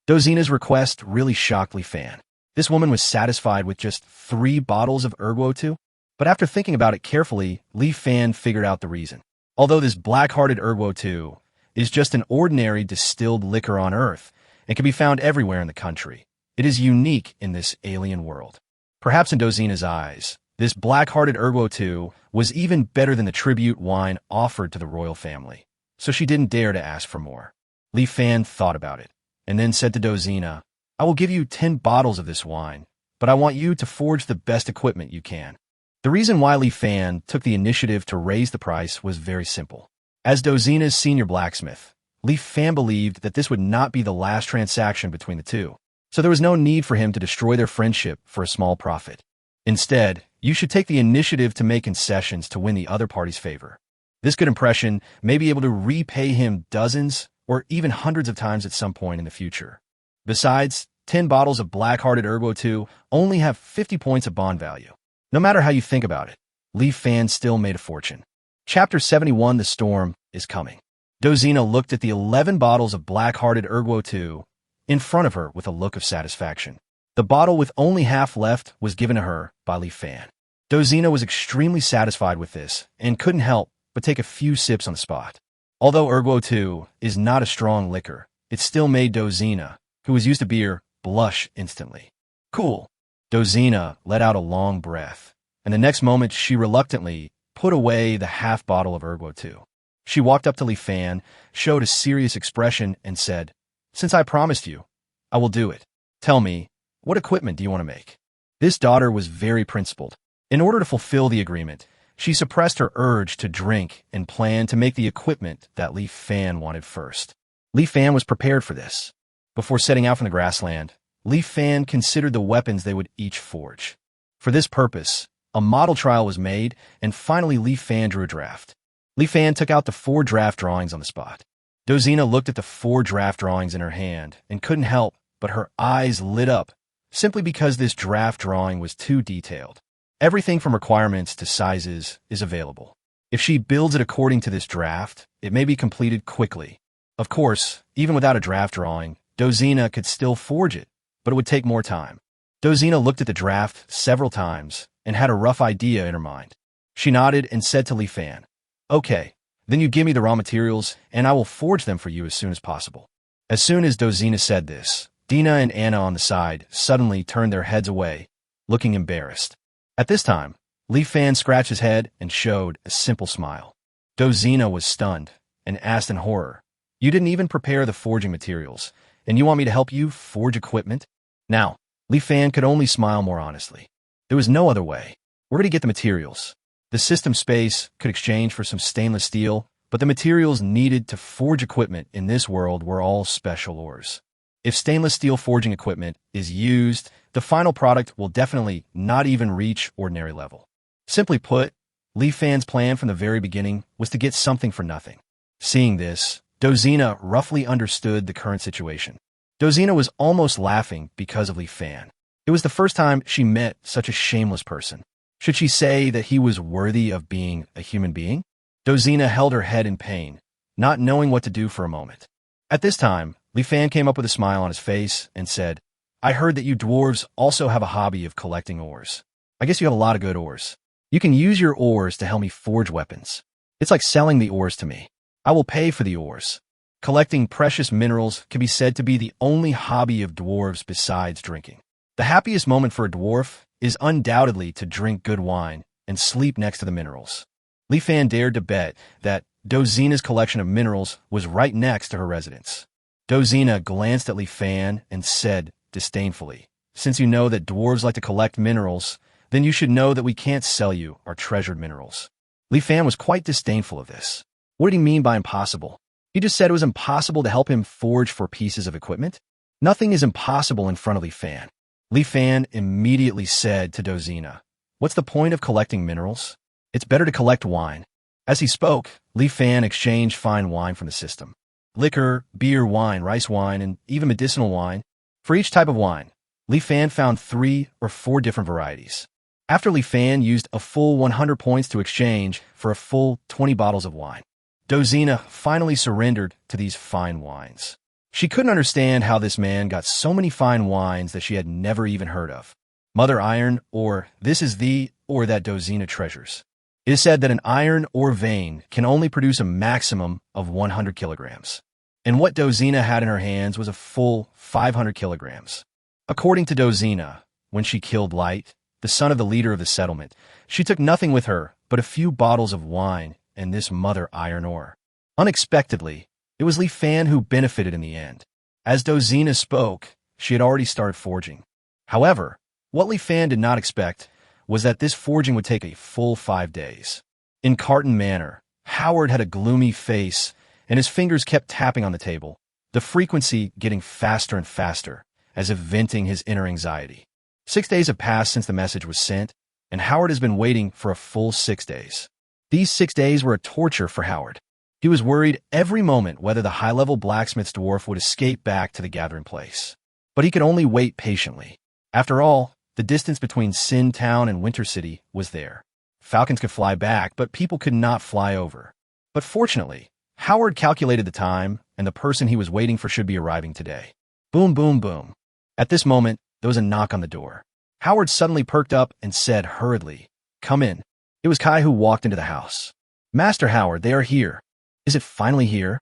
Dozina's request really shocked Li Fan. This woman was satisfied with just 3 bottles of Erguo, but after thinking about it carefully, Li Fan figured out the reason. Although this black-hearted Erguo is just an ordinary distilled liquor on Earth and can be found everywhere in the country, it is unique in this alien world. Perhaps in Dozina's eyes, this black-hearted Erguo was even better than the tribute wine offered to the royal family, so she didn't dare to ask for more. Li Fan thought about it, and then said to Dozina, "I will give you 10 bottles of this wine, but I want you to forge the best equipment you can." The reason why Li Fan took the initiative to raise the price was very simple. As Dozina's senior blacksmith, Li Fan believed that this would not be the last transaction between the two, so there was no need for him to destroy their friendship for a small profit. Instead, you should take the initiative to make concessions to win the other party's favor. This good impression may be able to repay him dozens or even hundreds of times at some point in the future. Besides, 10 bottles of black-hearted Erguo only have 50 points of bond value. No matter how you think about it, Li Fan still made a fortune. Chapter 71, The Storm, is coming. Dozina looked at the 11 bottles of black-hearted Erguo in front of her with a look of satisfaction. The bottle with only half left was given to her by Li Fan. Dozina was extremely satisfied with this and couldn't help but take a few sips on the spot. Although Erguo is not a strong liquor, it still made Dozina, who was used to beer, blush instantly. Cool. Dozina let out a long breath, and the next moment she reluctantly put away the half bottle of Erguo. She walked up to Li Fan, showed a serious expression, and said, "Since I promised you, I will do it. Tell me, what equipment do you want to make?" This daughter was very principled. In order to fulfill the agreement, she suppressed her urge to drink and planned to make the equipment that Li Fan wanted first. Li Fan was prepared for this. Before setting out from the grassland, Li Fan considered the weapons they would each forge. For this purpose, a model trial was made, and finally Li Fan drew a draft. Li Fan took out the 4 draft drawings on the spot. Dozina looked at the 4 draft drawings in her hand and couldn't help but her eyes lit up, simply because this draft drawing was too detailed. Everything from requirements to sizes is available. If she builds it according to this draft, it may be completed quickly. Of course, even without a draft drawing, Dozina could still forge it, but it would take more time. Dozina looked at the draft several times and had a rough idea in her mind. She nodded and said to Li Fan, "Okay, then you give me the raw materials and I will forge them for you as soon as possible." As soon as Dozina said this, Dina and Anna on the side suddenly turned their heads away, looking embarrassed. At this time, Li Fan scratched his head and showed a simple smile. Dozina was stunned and asked in horror, "You didn't even prepare the forging materials, and you want me to help you forge equipment?" Now, Li Fan could only smile more honestly. There was no other way. Where did he get the materials? The system space could exchange for some stainless steel, but the materials needed to forge equipment in this world were all special ores. If stainless steel forging equipment is used, the final product will definitely not even reach ordinary level. Simply put, Li Fan's plan from the very beginning was to get something for nothing. Seeing this, Dozina roughly understood the current situation. Dozina was almost laughing because of Li Fan. It was the first time she met such a shameless person. Should she say that he was worthy of being a human being? Dozina held her head in pain, not knowing what to do for a moment. At this time, Li Fan came up with a smile on his face and said, "I heard that you dwarves also have a hobby of collecting ores. I guess you have a lot of good ores. You can use your ores to help me forge weapons. It's like selling the ores to me. I will pay for the ores." Collecting precious minerals can be said to be the only hobby of dwarves besides drinking. The happiest moment for a dwarf is undoubtedly to drink good wine and sleep next to the minerals. Li Fan dared to bet that Dozina's collection of minerals was right next to her residence. Dozina glanced at Li Fan and said disdainfully, since you know that dwarves like to collect minerals, then you should know that we can't sell you our treasured minerals." Li Fan was quite disdainful of this. What did he mean by impossible? He just said it was impossible to help him forge 4 pieces of equipment? Nothing is impossible in front of Li Fan. Li Fan immediately said to Dozina, "What's the point of collecting minerals? It's better to collect wine." As he spoke, Li Fan exchanged fine wine from the system. Liquor, beer, wine, rice wine, and even medicinal wine. For each type of wine, Li Fan found 3 or 4 different varieties. After Li Fan used a full 100 points to exchange for a full 20 bottles of wine, Dozina finally surrendered to these fine wines. She couldn't understand how this man got so many fine wines that she had never even heard of. Mother iron, or this is the or that Dozina treasures. It is said that an iron ore vein can only produce a maximum of 100 kilograms. And what Dozina had in her hands was a full 500 kilograms. According to Dozina, when she killed Light, the son of the leader of the settlement, she took nothing with her but a few bottles of wine and this mother iron ore. Unexpectedly, it was Li Fan who benefited in the end. As Dozina spoke, she had already started forging. However, what Li Fan did not expect was that this forging would take a full 5 days. In Carton Manor, Howard had a gloomy face, and his fingers kept tapping on the table, the frequency getting faster and faster, as if venting his inner anxiety. 6 days have passed since the message was sent, and Howard has been waiting for a full 6 days. These 6 days were a torture for Howard. He was worried every moment whether the high-level blacksmith's dwarf would escape back to the gathering place. But he could only wait patiently. After all, the distance between Sin Town and Winter City was there. Falcons could fly back, but people could not fly over. But fortunately, Howard calculated the time, and the person he was waiting for should be arriving today. Boom, boom, boom. At this moment, there was a knock on the door. Howard suddenly perked up and said hurriedly, "Come in." It was Kai who walked into the house. "Master Howard, they are here." "Is it finally here?"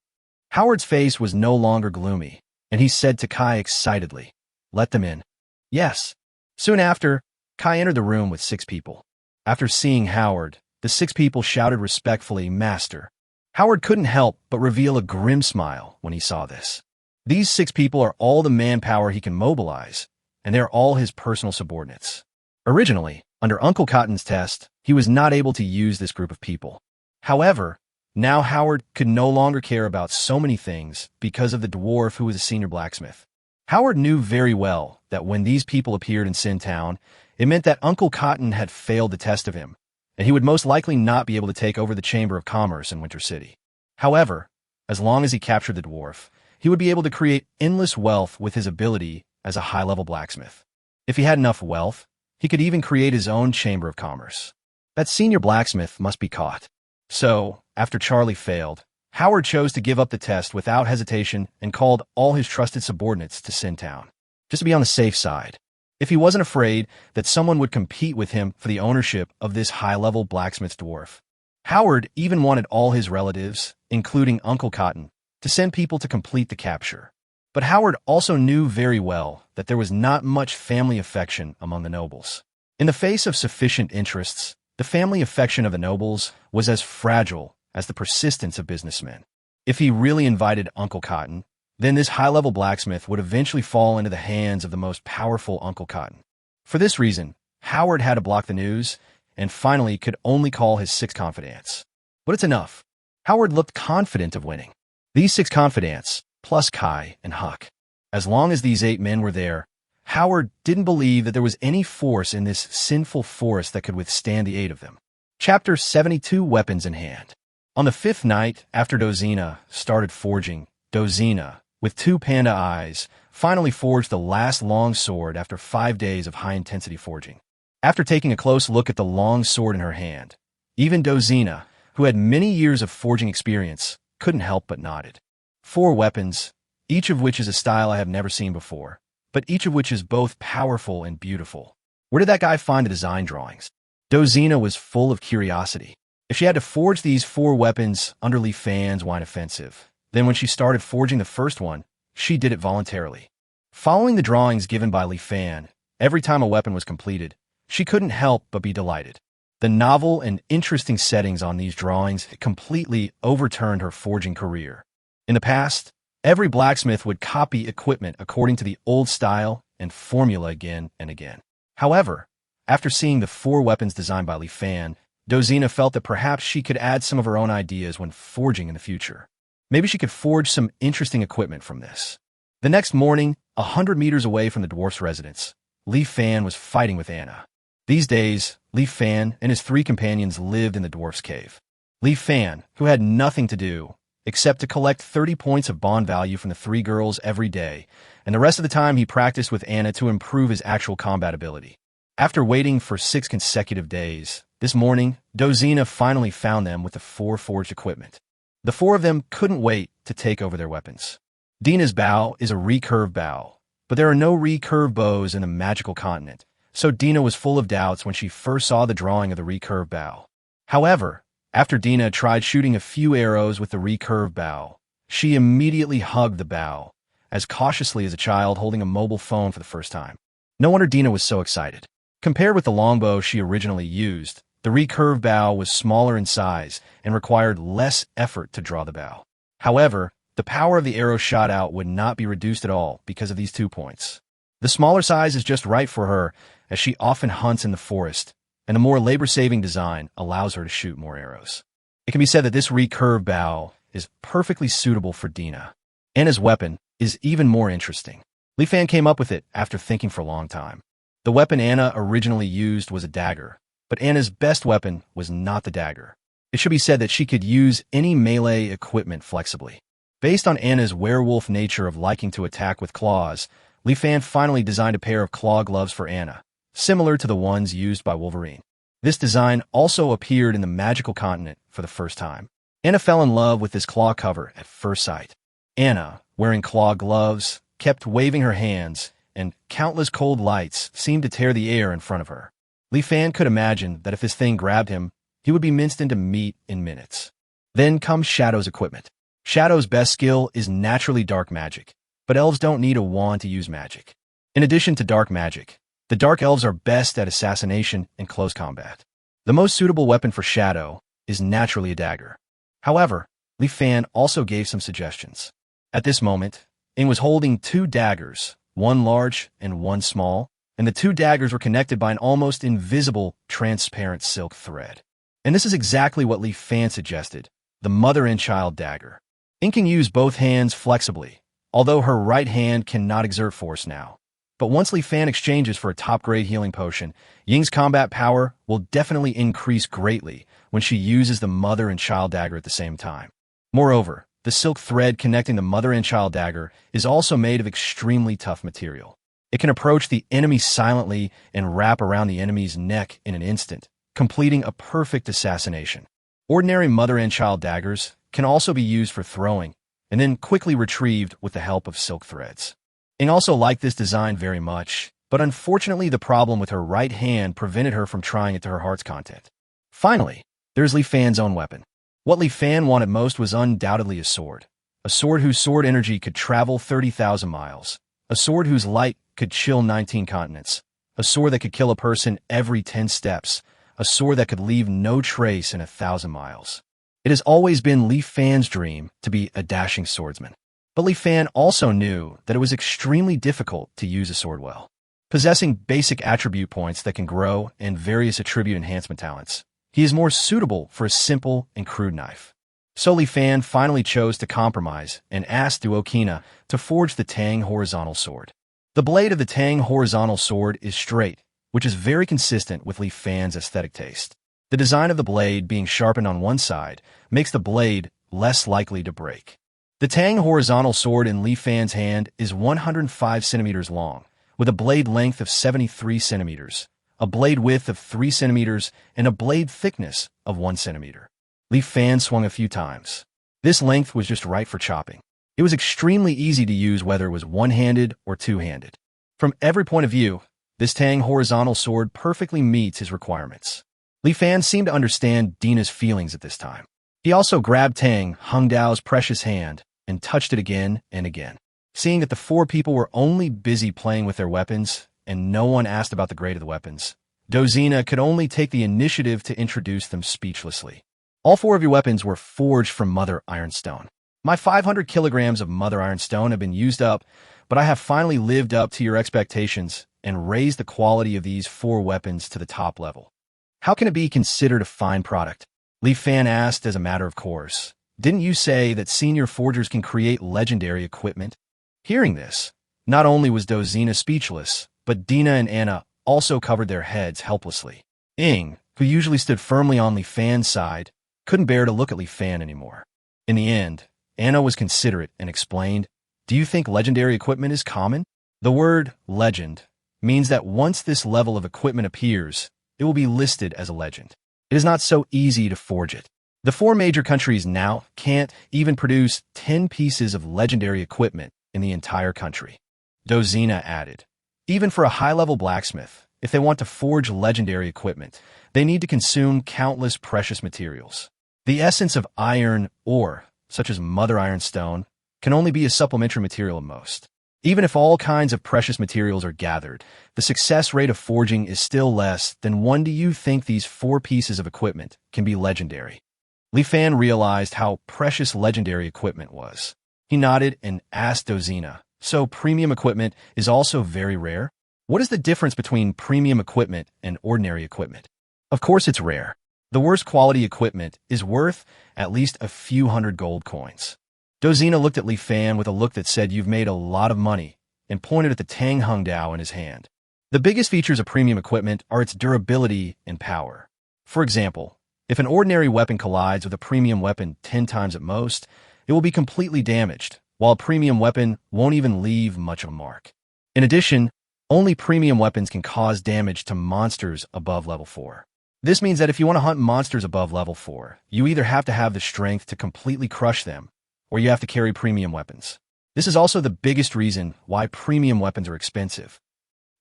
Howard's face was no longer gloomy, and he said to Kai excitedly, "Let them in." "Yes." Soon after, Kai entered the room with 6 people. After seeing Howard, the 6 people shouted respectfully, "Master." Howard couldn't help but reveal a grim smile when he saw this. These 6 people are all the manpower he can mobilize, and they are all his personal subordinates. Originally, under Uncle Cotton's test, he was not able to use this group of people. However, now Howard could no longer care about so many things because of the dwarf who was a senior blacksmith. Howard knew very well that when these people appeared in Sin Town, it meant that Uncle Cotton had failed the test of him, and he would most likely not be able to take over the Chamber of Commerce in Winter City. However, as long as he captured the dwarf, he would be able to create endless wealth with his ability as a high-level blacksmith. If he had enough wealth, he could even create his own Chamber of Commerce. That senior blacksmith must be caught. So, after Charlie failed, Howard chose to give up the test without hesitation and called all his trusted subordinates to Sin Town, just to be on the safe side. If he wasn't afraid that someone would compete with him for the ownership of this high-level blacksmith dwarf. Howard even wanted all his relatives, including Uncle Cotton, to send people to complete the capture. But Howard also knew very well that there was not much family affection among the nobles. In the face of sufficient interests, the family affection of the nobles was as fragile as the persistence of businessmen. If he really invited Uncle Cotton, then this high-level blacksmith would eventually fall into the hands of the most powerful Uncle Cotton. For this reason, Howard had to block the news, and finally could only call his 6 confidants. But it's enough. Howard looked confident of winning. These 6 confidants, plus Kai and Huck. As long as these 8 men were there, Howard didn't believe that there was any force in this sinful forest that could withstand the 8 of them. Chapter 72, Weapons in Hand. On the 5th night after Dozina started forging, Dozina, with 2 panda eyes, finally forged the last long sword after 5 days of high-intensity forging. After taking a close look at the long sword in her hand, even Dozina, who had many years of forging experience, couldn't help but nodded. 4 weapons, each of which is a style I have never seen before, but each of which is both powerful and beautiful. Where did that guy find the design drawings? Dozina was full of curiosity. If she had to forge these 4 weapons under Li Fan's wine offensive, then when she started forging the first one, she did it voluntarily. Following the drawings given by Li Fan, every time a weapon was completed, she couldn't help but be delighted. The novel and interesting settings on these drawings completely overturned her forging career. In the past, every blacksmith would copy equipment according to the old style and formula again and again. However, after seeing the 4 weapons designed by Li Fan, Dozina felt that perhaps she could add some of her own ideas when forging in the future. Maybe she could forge some interesting equipment from this. The next morning, 100 meters away from the dwarf's residence, Li Fan was fighting with Anna. These days, Li Fan and his 3 companions lived in the dwarf's cave. Li Fan, who had nothing to do except to collect 30 points of bond value from the 3 girls every day, and the rest of the time he practiced with Anna to improve his actual combat ability. After waiting for 6 consecutive days, this morning, Dozina finally found them with the 4 forged equipment. The 4 of them couldn't wait to take over their weapons. Dina's bow is a recurve bow, but there are no recurve bows in the magical continent, so Dina was full of doubts when she first saw the drawing of the recurve bow. However, after Dina tried shooting a few arrows with the recurve bow, she immediately hugged the bow, as cautiously as a child holding a mobile phone for the first time. No wonder Dina was so excited. Compared with the longbow she originally used, the recurve bow was smaller in size and required less effort to draw the bow. However, the power of the arrow shot out would not be reduced at all because of these 2 points. The smaller size is just right for her, as she often hunts in the forest, and the more labor-saving design allows her to shoot more arrows. It can be said that this recurve bow is perfectly suitable for Dina. Anna's weapon is even more interesting. Li Fan came up with it after thinking for a long time. The weapon Anna originally used was a dagger, but Anna's best weapon was not the dagger. It should be said that she could use any melee equipment flexibly. Based on Anna's werewolf nature of liking to attack with claws, Li Fan finally designed a pair of claw gloves for Anna, similar to the ones used by Wolverine. This design also appeared in the magical continent for the first time. Anna fell in love with this claw cover at first sight. Anna, wearing claw gloves, kept waving her hands, and countless cold lights seemed to tear the air in front of her. Li Fan could imagine that if this thing grabbed him, he would be minced into meat in minutes. Then comes Shadow's equipment. Shadow's best skill is naturally dark magic, but elves don't need a wand to use magic. In addition to dark magic, the dark elves are best at assassination and close combat. The most suitable weapon for Shadow is naturally a dagger. However, Li Fan also gave some suggestions. At this moment, Ing was holding 2 daggers, one large and one small, and the 2 daggers were connected by an almost invisible, transparent silk thread. And this is exactly what Li Fan suggested, the mother and child dagger. Ing can use both hands flexibly, although her right hand cannot exert force now. But once Li Fan exchanges for a top-grade healing potion, Ying's combat power will definitely increase greatly when she uses the mother and child dagger at the same time. Moreover, the silk thread connecting the mother and child dagger is also made of extremely tough material. It can approach the enemy silently and wrap around the enemy's neck in an instant, completing a perfect assassination. Ordinary mother and child daggers can also be used for throwing, and then quickly retrieved with the help of silk threads. Ing also liked this design very much, but unfortunately the problem with her right hand prevented her from trying it to her heart's content. Finally, there's Li Fan's own weapon. What Li Fan wanted most was undoubtedly a sword whose sword energy could travel 30,000 miles, a sword whose light could chill 19 continents, a sword that could kill a person every 10 steps, a sword that could leave no trace in 1,000 miles. It has always been Li Fan's dream to be a dashing swordsman. But Li Fan also knew that it was extremely difficult to use a sword well. Possessing basic attribute points that can grow and various attribute enhancement talents, he is more suitable for a simple and crude knife. So Li Fan finally chose to compromise and asked Duokina to forge the Tang horizontal sword. The blade of the Tang horizontal sword is straight, which is very consistent with Li Fan's aesthetic taste. The design of the blade being sharpened on one side makes the blade less likely to break. The Tang horizontal sword in Li Fan's hand is 105 centimeters long, with a blade length of 73 centimeters, a blade width of 3 centimeters, and a blade thickness of 1 centimeter. Li Fan swung a few times. This length was just right for chopping. It was extremely easy to use whether it was one-handed or two-handed. From every point of view, this Tang horizontal sword perfectly meets his requirements. Li Fan seemed to understand Dina's feelings at this time. He also grabbed Tang Hongdao's precious hand and touched it again and again. Seeing that the 4 people were only busy playing with their weapons and no one asked about the grade of the weapons, Dozina could only take the initiative to introduce them speechlessly. All 4 of your weapons were forged from Mother Ironstone. My 500 kilograms of Mother Ironstone have been used up, but I have finally lived up to your expectations and raised the quality of these 4 weapons to the top level. How can it be considered a fine product? Li Fan asked as a matter of course. Didn't you say that senior forgers can create legendary equipment? Hearing this, not only was Dozina speechless, but Dina and Anna also covered their heads helplessly. Ing, who usually stood firmly on Li Fan's side, couldn't bear to look at Li Fan anymore. In the end, Anna was considerate and explained, "Do you think legendary equipment is common?" The word legend means that once this level of equipment appears, it will be listed as a legend. It is not so easy to forge it. The 4 major countries now can't even produce 10 pieces of legendary equipment in the entire country. Dozina added, even for a high-level blacksmith, if they want to forge legendary equipment, they need to consume countless precious materials. The essence of iron ore, such as mother ironstone, can only be a supplementary material at most. Even if all kinds of precious materials are gathered, the success rate of forging is still less than 1. Do you think these 4 pieces of equipment can be legendary? Li Fan realized how precious legendary equipment was. He nodded and asked Dozina, so premium equipment is also very rare? What is the difference between premium equipment and ordinary equipment? Of course it's rare. The worst quality equipment is worth at least a few hundred gold coins. Dozina looked at Li Fan with a look that said, "You've made a lot of money," and pointed at the Tang Hung Dao in his hand. The biggest features of premium equipment are its durability and power. For example, if an ordinary weapon collides with a premium weapon 10 times at most, it will be completely damaged, while a premium weapon won't even leave much of a mark. In addition, only premium weapons can cause damage to monsters above level 4. This means that if you want to hunt monsters above level 4, you either have to have the strength to completely crush them, or you have to carry premium weapons. This is also the biggest reason why premium weapons are expensive.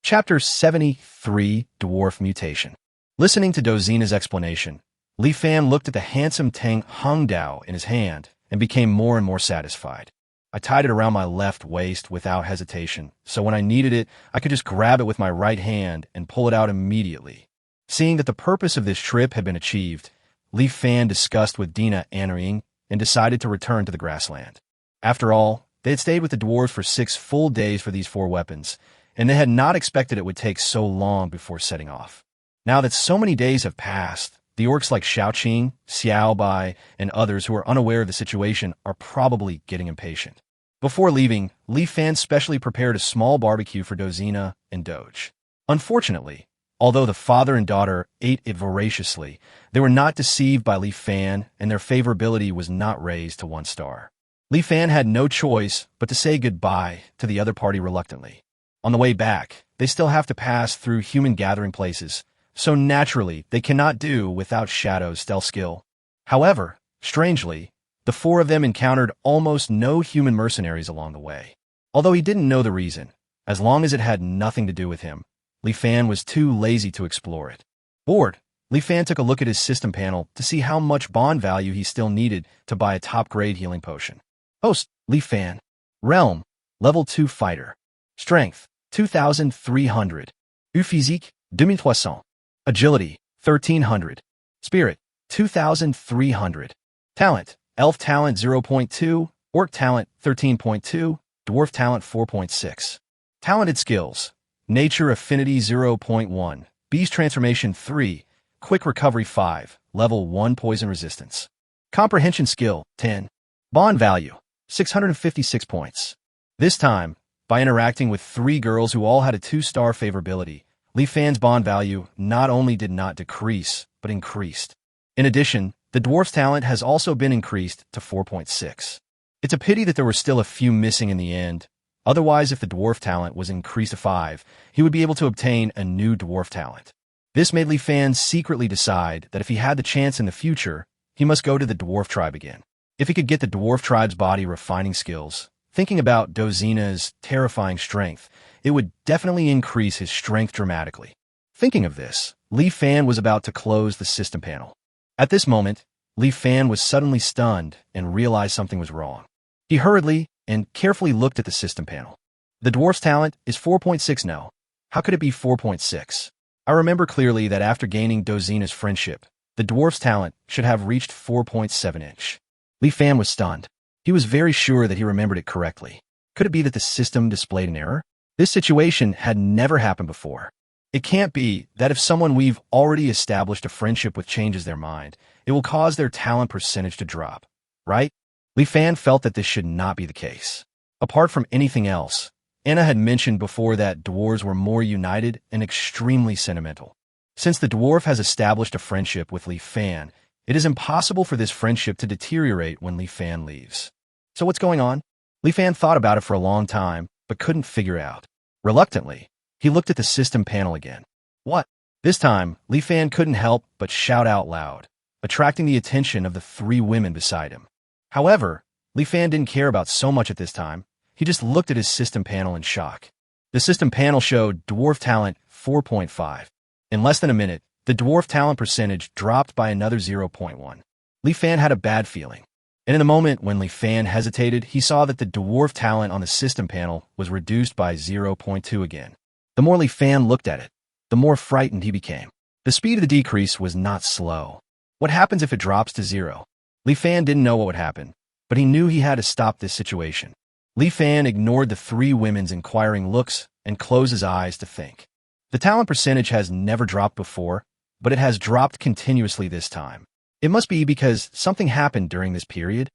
Chapter 73, Dwarf Mutation. Listening to Dozina's explanation, Li Fan looked at the handsome Tang Hung Dao in his hand and became more and more satisfied. I tied it around my left waist without hesitation, so when I needed it, I could just grab it with my right hand and pull it out immediately. Seeing that the purpose of this trip had been achieved, Li Fan discussed with Dina Anring and decided to return to the grassland. After all, they had stayed with the dwarves for 6 full days for these 4 weapons, and they had not expected it would take so long before setting off. Now that so many days have passed, the orcs like Xiaoqing, Xiao Bai, and others who are unaware of the situation are probably getting impatient. Before leaving, Li Fan specially prepared a small barbecue for Dozina and Doge. Unfortunately, although the father and daughter ate it voraciously, they were not deceived by Li Fan, and their favorability was not raised to 1 star. Li Fan had no choice but to say goodbye to the other party reluctantly. On the way back, they still have to pass through human gathering places, so naturally they cannot do without Shadow's stealth skill. However, strangely, the 4 of them encountered almost no human mercenaries along the way. Although he didn't know the reason, as long as it had nothing to do with him, Li Fan was too lazy to explore it. Bored, Li Fan took a look at his system panel to see how much bond value he still needed to buy a top-grade healing potion. Host, Li Fan. Realm, level 2 fighter. Strength, 2,300. Physique, 2,300. Agility, 1,300. Spirit, 2,300. Talent, Elf Talent 0.2, Orc Talent 13.2, Dwarf Talent 4.6. Talented skills, Nature Affinity 0.1, Beast Transformation 3, Quick Recovery 5, Level 1 Poison Resistance. Comprehension Skill 10. Bond Value 656 points. This time, by interacting with 3 girls who all had a 2-star favorability, Li Fan's bond value not only did not decrease, but increased. In addition, the dwarf's talent has also been increased to 4.6. It's a pity that there were still a few missing in the end. Otherwise, if the dwarf talent was increased to 5, he would be able to obtain a new dwarf talent. This made Li Fan secretly decide that if he had the chance in the future, he must go to the dwarf tribe again. If he could get the dwarf tribe's body refining skills, thinking about Dozina's terrifying strength, it would definitely increase his strength dramatically. Thinking of this, Li Fan was about to close the system panel. At this moment, Li Fan was suddenly stunned and realized something was wrong. He hurriedly and carefully looked at the system panel. The dwarf's talent is 4.6 now. How could it be 4.6? I remember clearly that after gaining Dozina's friendship, the dwarf's talent should have reached 4.7 inch. Li Fan was stunned. He was very sure that he remembered it correctly. Could it be that the system displayed an error? This situation had never happened before. It can't be that if someone we've already established a friendship with changes their mind, it will cause their talent percentage to drop, right? Li Fan felt that this should not be the case. Apart from anything else, Anna had mentioned before that dwarves were more united and extremely sentimental. Since the dwarf has established a friendship with Li Fan, it is impossible for this friendship to deteriorate when Li Fan leaves. So what's going on? Li Fan thought about it for a long time, but couldn't figure out. Reluctantly, he looked at the system panel again. What? This time, Li Fan couldn't help but shout out loud, attracting the attention of the three women beside him. However, Li Fan didn't care about so much at this time. He just looked at his system panel in shock. The system panel showed dwarf talent 4.5. In less than a minute, the dwarf talent percentage dropped by another 0.1. Li Fan had a bad feeling. And in the moment when Li Fan hesitated, he saw that the dwarf talent on the system panel was reduced by 0.2 again. The more Li Fan looked at it, the more frightened he became. The speed of the decrease was not slow. What happens if it drops to 0? Li Fan didn't know what would happen, but he knew he had to stop this situation. Li Fan ignored the three women's inquiring looks and closed his eyes to think. The talent percentage has never dropped before, but it has dropped continuously this time. It must be because something happened during this period.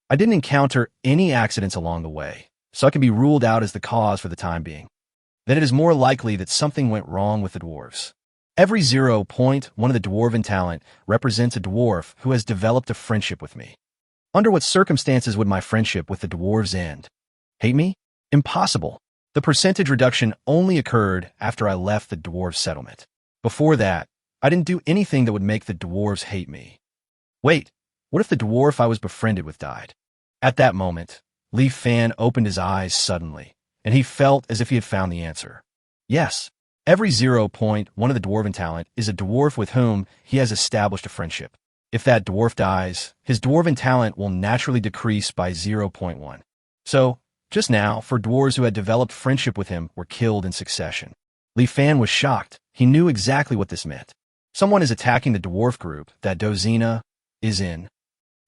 I didn't encounter any accidents along the way, so it can be ruled out as the cause for the time being. Then it is more likely that something went wrong with the dwarves. Every 0.1 of the dwarven talent represents a dwarf who has developed a friendship with me. Under what circumstances would my friendship with the dwarves end? Hate me? Impossible. The percentage reduction only occurred after I left the dwarf settlement. Before that, I didn't do anything that would make the dwarves hate me. Wait, what if the dwarf I was befriended with died? At that moment, Li Fan opened his eyes suddenly, and he felt as if he had found the answer. Yes, every 0.1 of the dwarven talent is a dwarf with whom he has established a friendship. If that dwarf dies, his dwarven talent will naturally decrease by 0.1. So, just now, 4 dwarves who had developed friendship with him were killed in succession. Li Fan was shocked. He knew exactly what this meant. Someone is attacking the dwarf group that Dozina is in.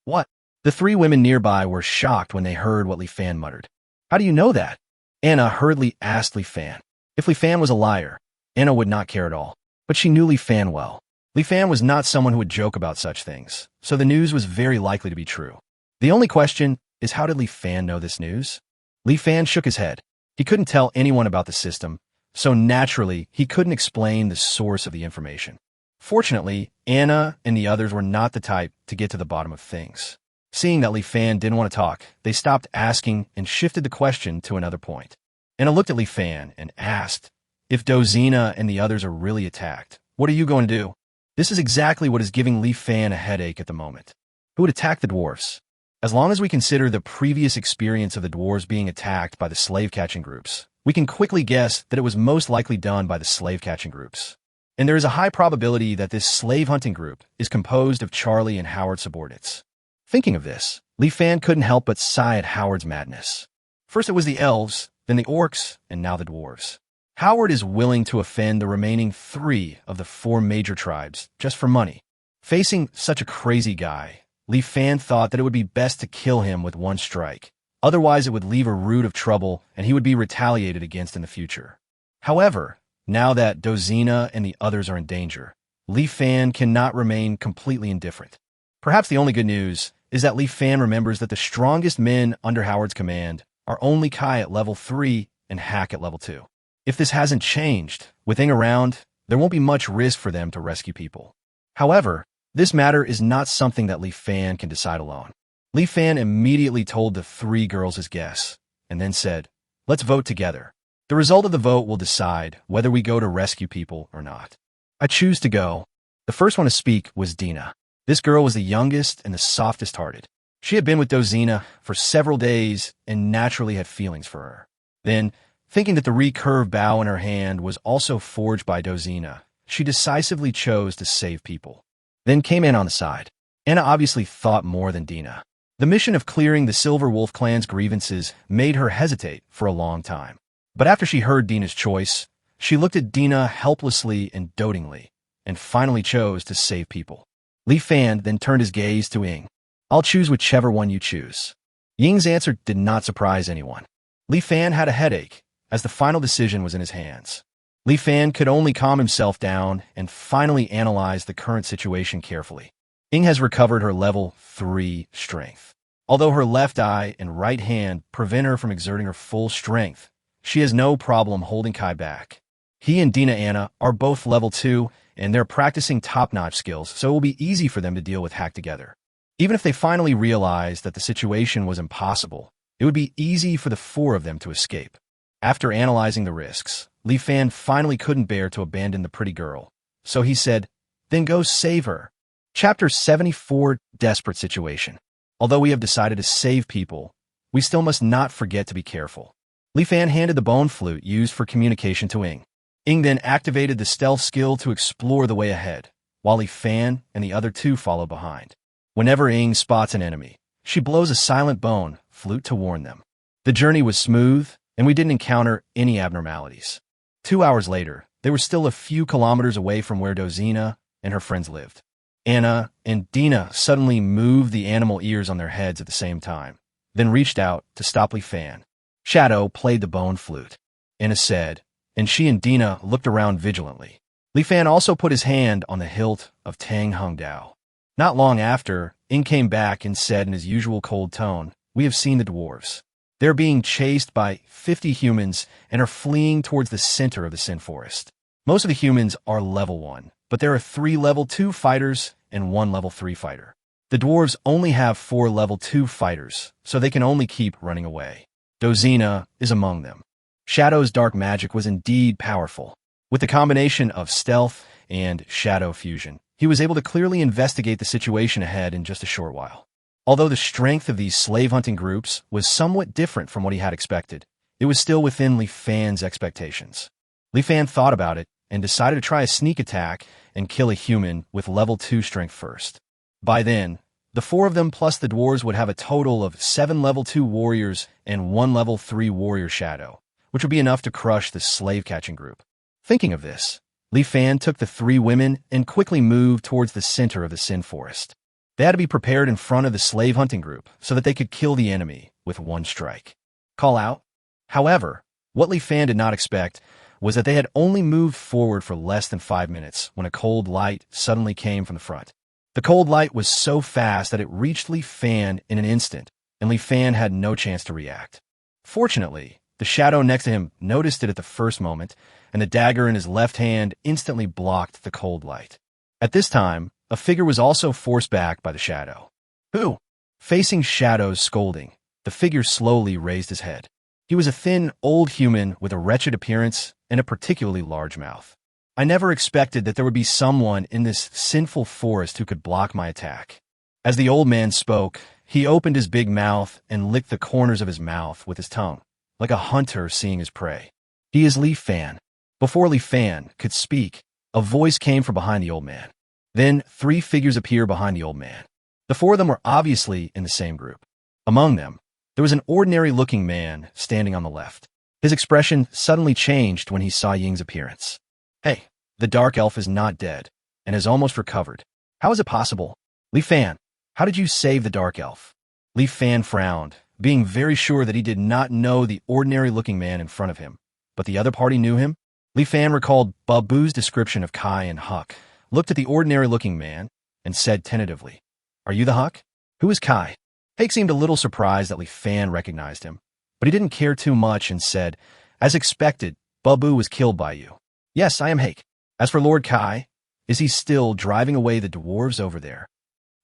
What? The 3 women nearby were shocked when they heard what Li Fan muttered. How do you know that? Anna hurriedly asked Li Fan. If Li Fan was a liar, Anna would not care at all. But she knew Li Fan well. Li Fan was not someone who would joke about such things, so the news was very likely to be true. The only question is, how did Li Fan know this news? Li Fan shook his head. He couldn't tell anyone about the system, so naturally, he couldn't explain the source of the information. Fortunately, Anna and the others were not the type to get to the bottom of things. Seeing that Li Fan didn't want to talk, they stopped asking and shifted the question to another point. Anna looked at Li Fan and asked, if Dozina and the others are really attacked, what are you going to do? This is exactly what is giving Li Fan a headache at the moment. Who would attack the dwarfs? As long as we consider the previous experience of the dwarves being attacked by the slave-catching groups, we can quickly guess that it was most likely done by the slave-catching groups. And there is a high probability that this slave-hunting group is composed of Charlie and Howard's subordinates. Thinking of this, Li Fan couldn't help but sigh at Howard's madness. First it was the elves, then the orcs, and now the dwarves. Howard is willing to offend the remaining 3 of the 4 major tribes just for money. Facing such a crazy guy, Li Fan thought that it would be best to kill him with one strike. Otherwise, it would leave a root of trouble and he would be retaliated against in the future. However, now that Dozina and the others are in danger, Li Fan cannot remain completely indifferent. Perhaps the only good news is that Li Fan remembers that the strongest men under Howard's command are only Kai at level 3 and Hack at level 2. If this hasn't changed, with Ing around, there won't be much risk for them to rescue people. However, this matter is not something that Li Fan can decide alone. Li Fan immediately told the 3 girls his guess, and then said, let's vote together. The result of the vote will decide whether we go to rescue people or not. I choose to go. The first one to speak was Dina. This girl was the youngest and the softest-hearted. She had been with Dozina for several days and naturally had feelings for her. Then, thinking that the recurved bow in her hand was also forged by Dozina, she decisively chose to save people. Then came Anna on the side. Anna obviously thought more than Dina. The mission of clearing the Silver Wolf clan's grievances made her hesitate for a long time. But after she heard Dina's choice, she looked at Dina helplessly and dotingly, and finally chose to save people. Li Fan then turned his gaze to Ying. I'll choose whichever one you choose. Ying's answer did not surprise anyone. Li Fan had a headache, as the final decision was in his hands. Li Fan could only calm himself down and finally analyze the current situation carefully. Ying has recovered her level 3 strength. Although her left eye and right hand prevent her from exerting her full strength, she has no problem holding Kai back. He and Dina Anna are both level 2, and they're practicing top-notch skills, so it will be easy for them to deal with Hack together. Even if they finally realized that the situation was impossible, it would be easy for the 4 of them to escape. After analyzing the risks, Li Fan finally couldn't bear to abandon the pretty girl, so he said, "Then go save her." Chapter 74, Desperate Situation. Although we have decided to save people, we still must not forget to be careful. Li Fan handed the bone flute used for communication to Ying. Ying then activated the stealth skill to explore the way ahead, while Li Fan and the other 2 follow behind. Whenever Ying spots an enemy, she blows a silent bone flute to warn them. The journey was smooth, and we didn't encounter any abnormalities. 2 hours later, they were still a few kilometers away from where Dozina and her friends lived. Anna and Dina suddenly moved the animal ears on their heads at the same time, then reached out to stop Li Fan. Shadow played the bone flute, Anna said, and she and Dina looked around vigilantly. Li Fan also put his hand on the hilt of Tang Hung Dao. Not long after, Ying came back and said in his usual cold tone, "We have seen the dwarves. They're being chased by 50 humans and are fleeing towards the center of the Sin Forest. Most of the humans are level 1, but there are 3 level 2 fighters and 1 level 3 fighter. The dwarves only have 4 level 2 fighters, so they can only keep running away. Dozina is among them." Shadow's dark magic was indeed powerful. With the combination of stealth and shadow fusion, he was able to clearly investigate the situation ahead in just a short while. Although the strength of these slave-hunting groups was somewhat different from what he had expected, it was still within Li Fan's expectations. Li Fan thought about it and decided to try a sneak attack and kill a human with level 2 strength first. By then, the 4 of them plus the dwarves would have a total of 7 level 2 warriors and 1 level 3 warrior shadow, which would be enough to crush the slave-catching group. Thinking of this, Li Fan took the 3 women and quickly moved towards the center of the Sin Forest. They had to be prepared in front of the slave-hunting group so that they could kill the enemy with 1 strike. Call out? However, what Li Fan did not expect was that they had only moved forward for less than 5 minutes when a cold light suddenly came from the front. The cold light was so fast that it reached Li Fan in an instant, and Li Fan had no chance to react. Fortunately, the shadow next to him noticed it at the first moment, and the dagger in his left hand instantly blocked the cold light. At this time, a figure was also forced back by the shadow. "Who?" Facing Shadow's scolding, the figure slowly raised his head. He was a thin, old human with a wretched appearance and a particularly large mouth. "I never expected that there would be someone in this sinful forest who could block my attack." As the old man spoke, he opened his big mouth and licked the corners of his mouth with his tongue, like a hunter seeing his prey. "He is Li Fan." Before Li Fan could speak, a voice came from behind the old man. Then 3 figures appeared behind the old man. The 4 of them were obviously in the same group. Among them, there was an ordinary-looking man standing on the left. His expression suddenly changed when he saw Ying's appearance. "Hey, the dark elf is not dead, and has almost recovered. How is it possible? Li Fan, how did you save the dark elf?" Li Fan frowned, being very sure that he did not know the ordinary-looking man in front of him, but the other party knew him. Li Fan recalled Babu's description of Kai and Huck, looked at the ordinary-looking man, and said tentatively, "Are you the Huck? Who is Kai?" Hake seemed a little surprised that Li Fan recognized him, but he didn't care too much and said, "As expected, Babu was killed by you." "Yes, I am Hake. As for Lord Kai, is he still driving away the dwarves over there?"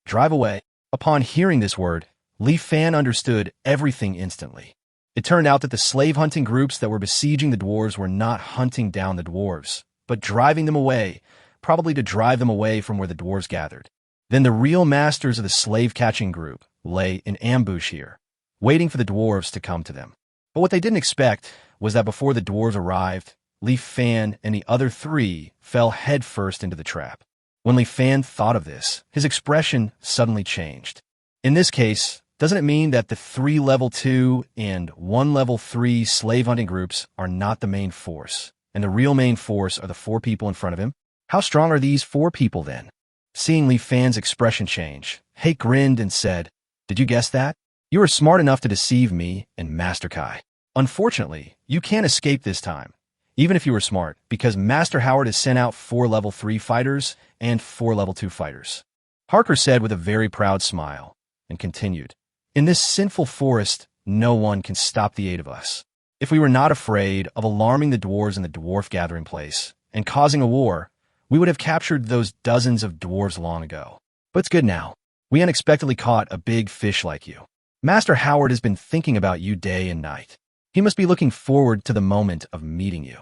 "Drive away?" Upon hearing this word, Li Fan understood everything instantly. It turned out that the slave-hunting groups that were besieging the dwarves were not hunting down the dwarves, but driving them away, probably to drive them away from where the dwarves gathered. Then the real masters of the slave-catching group lay in ambush here, waiting for the dwarves to come to them. But what they didn't expect was that before the dwarves arrived, Li Fan and the other 3 fell headfirst into the trap. When Li Fan thought of this, his expression suddenly changed. In this case, doesn't it mean that the 3 level 2 and 1 level 3 slave-hunting groups are not the main force, and the real main force are the 4 people in front of him? How strong are these 4 people then? Seeing Li Fan's expression change, Hake grinned and said, "Did you guess that? You were smart enough to deceive me and Master Kai." Unfortunately, you can't escape this time, even if you were smart, because Master Howard has sent out 4 level 3 fighters and 4 level 2 fighters. Harker said with a very proud smile, and continued, "In this sinful forest, no one can stop the 8 of us. If we were not afraid of alarming the dwarves in the dwarf gathering place and causing a war, we would have captured those dozens of dwarves long ago. But it's good now. We unexpectedly caught a big fish like you. Master Howard has been thinking about you day and night. He must be looking forward to the moment of meeting you."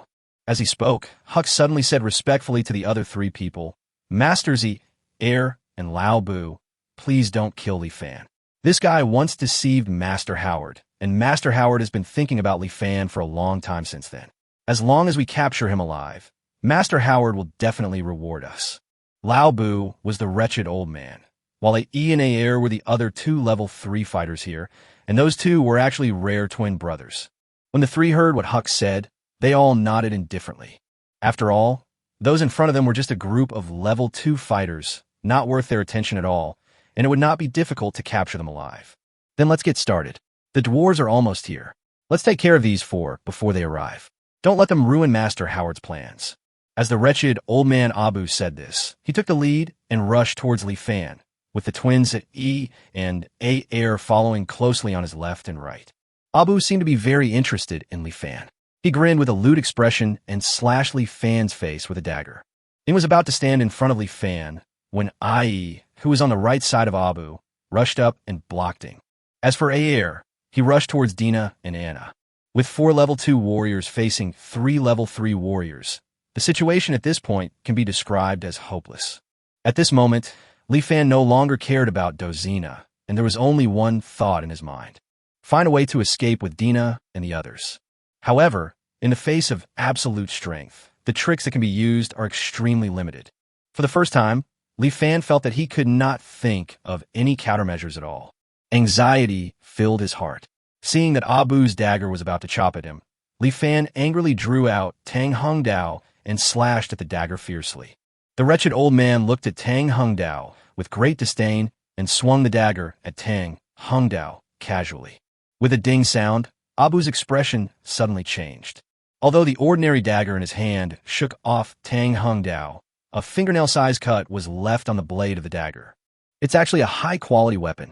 As he spoke, Huck suddenly said respectfully to the other 3 people, "Master Z, Air, and Lao Bu, please don't kill Li Fan. This guy once deceived Master Howard, and Master Howard has been thinking about Li Fan for a long time since then. As long as we capture him alive, Master Howard will definitely reward us." Lao Bu was the wretched old man, while A.E. and A.Air were the other 2 level 3 fighters here, and those 2 were actually rare twin brothers. When the 3 heard what Huck said, they all nodded indifferently. After all, those in front of them were just a group of level 2 fighters, not worth their attention at all, and it would not be difficult to capture them alive. Then let's get started. The dwarves are almost here. Let's take care of these 4 before they arrive. Don't let them ruin Master Howard's plans. As the wretched old man Abu said this, he took the lead and rushed towards Li Fan, with the twins E and A-Air following closely on his left and right. Abu seemed to be very interested in Li Fan. He grinned with a lewd expression and slashed Li Fan's face with a dagger. He was about to stand in front of Li Fan when I.E., who was on the right side of Abu, rushed up and blocked him. As for A-Air, he rushed towards Dina and Anna. With 4 level 2 warriors facing 3 level 3 warriors, the situation at this point can be described as hopeless. At this moment, Li Fan no longer cared about Dozina, and there was only one thought in his mind: find a way to escape with Dina and the others. However, in the face of absolute strength, the tricks that can be used are extremely limited. For the first time, Li Fan felt that he could not think of any countermeasures at all. Anxiety filled his heart. Seeing that Abu's dagger was about to chop at him, Li Fan angrily drew out Tang Hung Dao and slashed at the dagger fiercely. The wretched old man looked at Tang Hung Dao with great disdain and swung the dagger at Tang Hung Dao casually. With a ding sound, Abu's expression suddenly changed. Although the ordinary dagger in his hand shook off Tang Hung Dao, a fingernail-sized cut was left on the blade of the dagger. It's actually a high-quality weapon.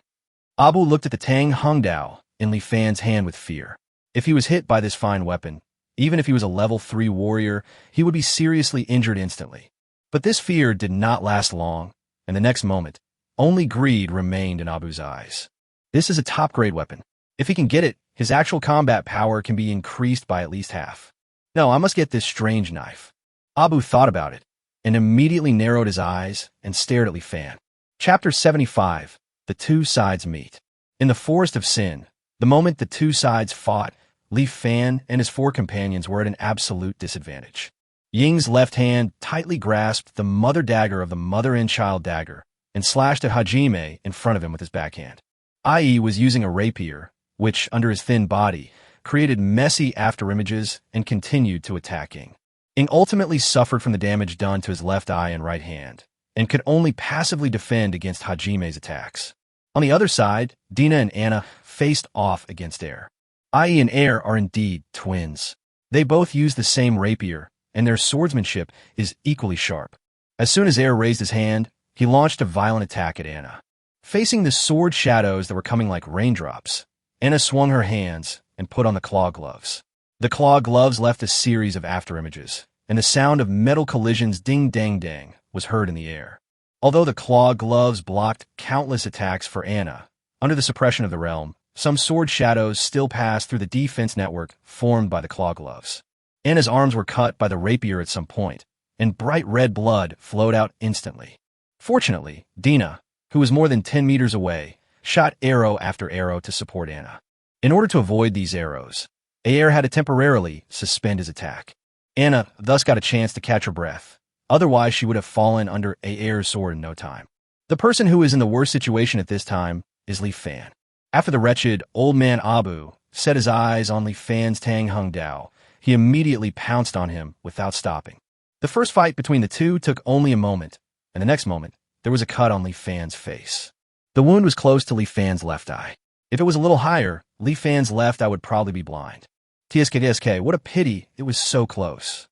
Abu looked at the Tang Hung Dao in Li Fan's hand with fear. If he was hit by this fine weapon, even if he was a level 3 warrior, he would be seriously injured instantly. But this fear did not last long, and the next moment, only greed remained in Abu's eyes. This is a top-grade weapon. If he can get it, his actual combat power can be increased by at least half. No, I must get this strange knife. Abu thought about it, and immediately narrowed his eyes and stared at Li Fan. Chapter 75. The Two Sides Meet. In the Forest of Sin, the moment the 2 sides fought, Li Fan and his 4 companions were at an absolute disadvantage. Ying's left hand tightly grasped the mother dagger of the mother and child dagger and slashed at Hajime in front of him with his backhand. I.E. was using a rapier, which, under his thin body, created messy afterimages and continued to attack Ying. Ying ultimately suffered from the damage done to his left eye and right hand, and could only passively defend against Hajime's attacks. On the other side, Dina and Anna faced off against Air. I.E. and Air are indeed twins. They both use the same rapier, and their swordsmanship is equally sharp. As soon as Air raised his hand, he launched a violent attack at Anna. Facing the sword shadows that were coming like raindrops, Anna swung her hands and put on the claw gloves. The claw gloves left a series of afterimages, and the sound of metal collisions ding-dang-dang was heard in the air. Although the claw gloves blocked countless attacks for Anna, under the suppression of the realm, some sword shadows still passed through the defense network formed by the claw gloves. Anna's arms were cut by the rapier at some point, and bright red blood flowed out instantly. Fortunately, Dina, who was more than 10 meters away, shot arrow after arrow to support Anna. In order to avoid these arrows, Air had to temporarily suspend his attack. Anna thus got a chance to catch her breath. Otherwise, she would have fallen under Air's sword in no time. The person who is in the worst situation at this time is Li Fan. After the wretched old man Abu set his eyes on Li Fan's Tang Hung Dao, he immediately pounced on him without stopping. The first fight between the two took only a moment, and the next moment, there was a cut on Li Fan's face. The wound was close to Li Fan's left eye. If it was a little higher, Li Fan's left eye would probably be blind. TSK, what a pity, it was so close.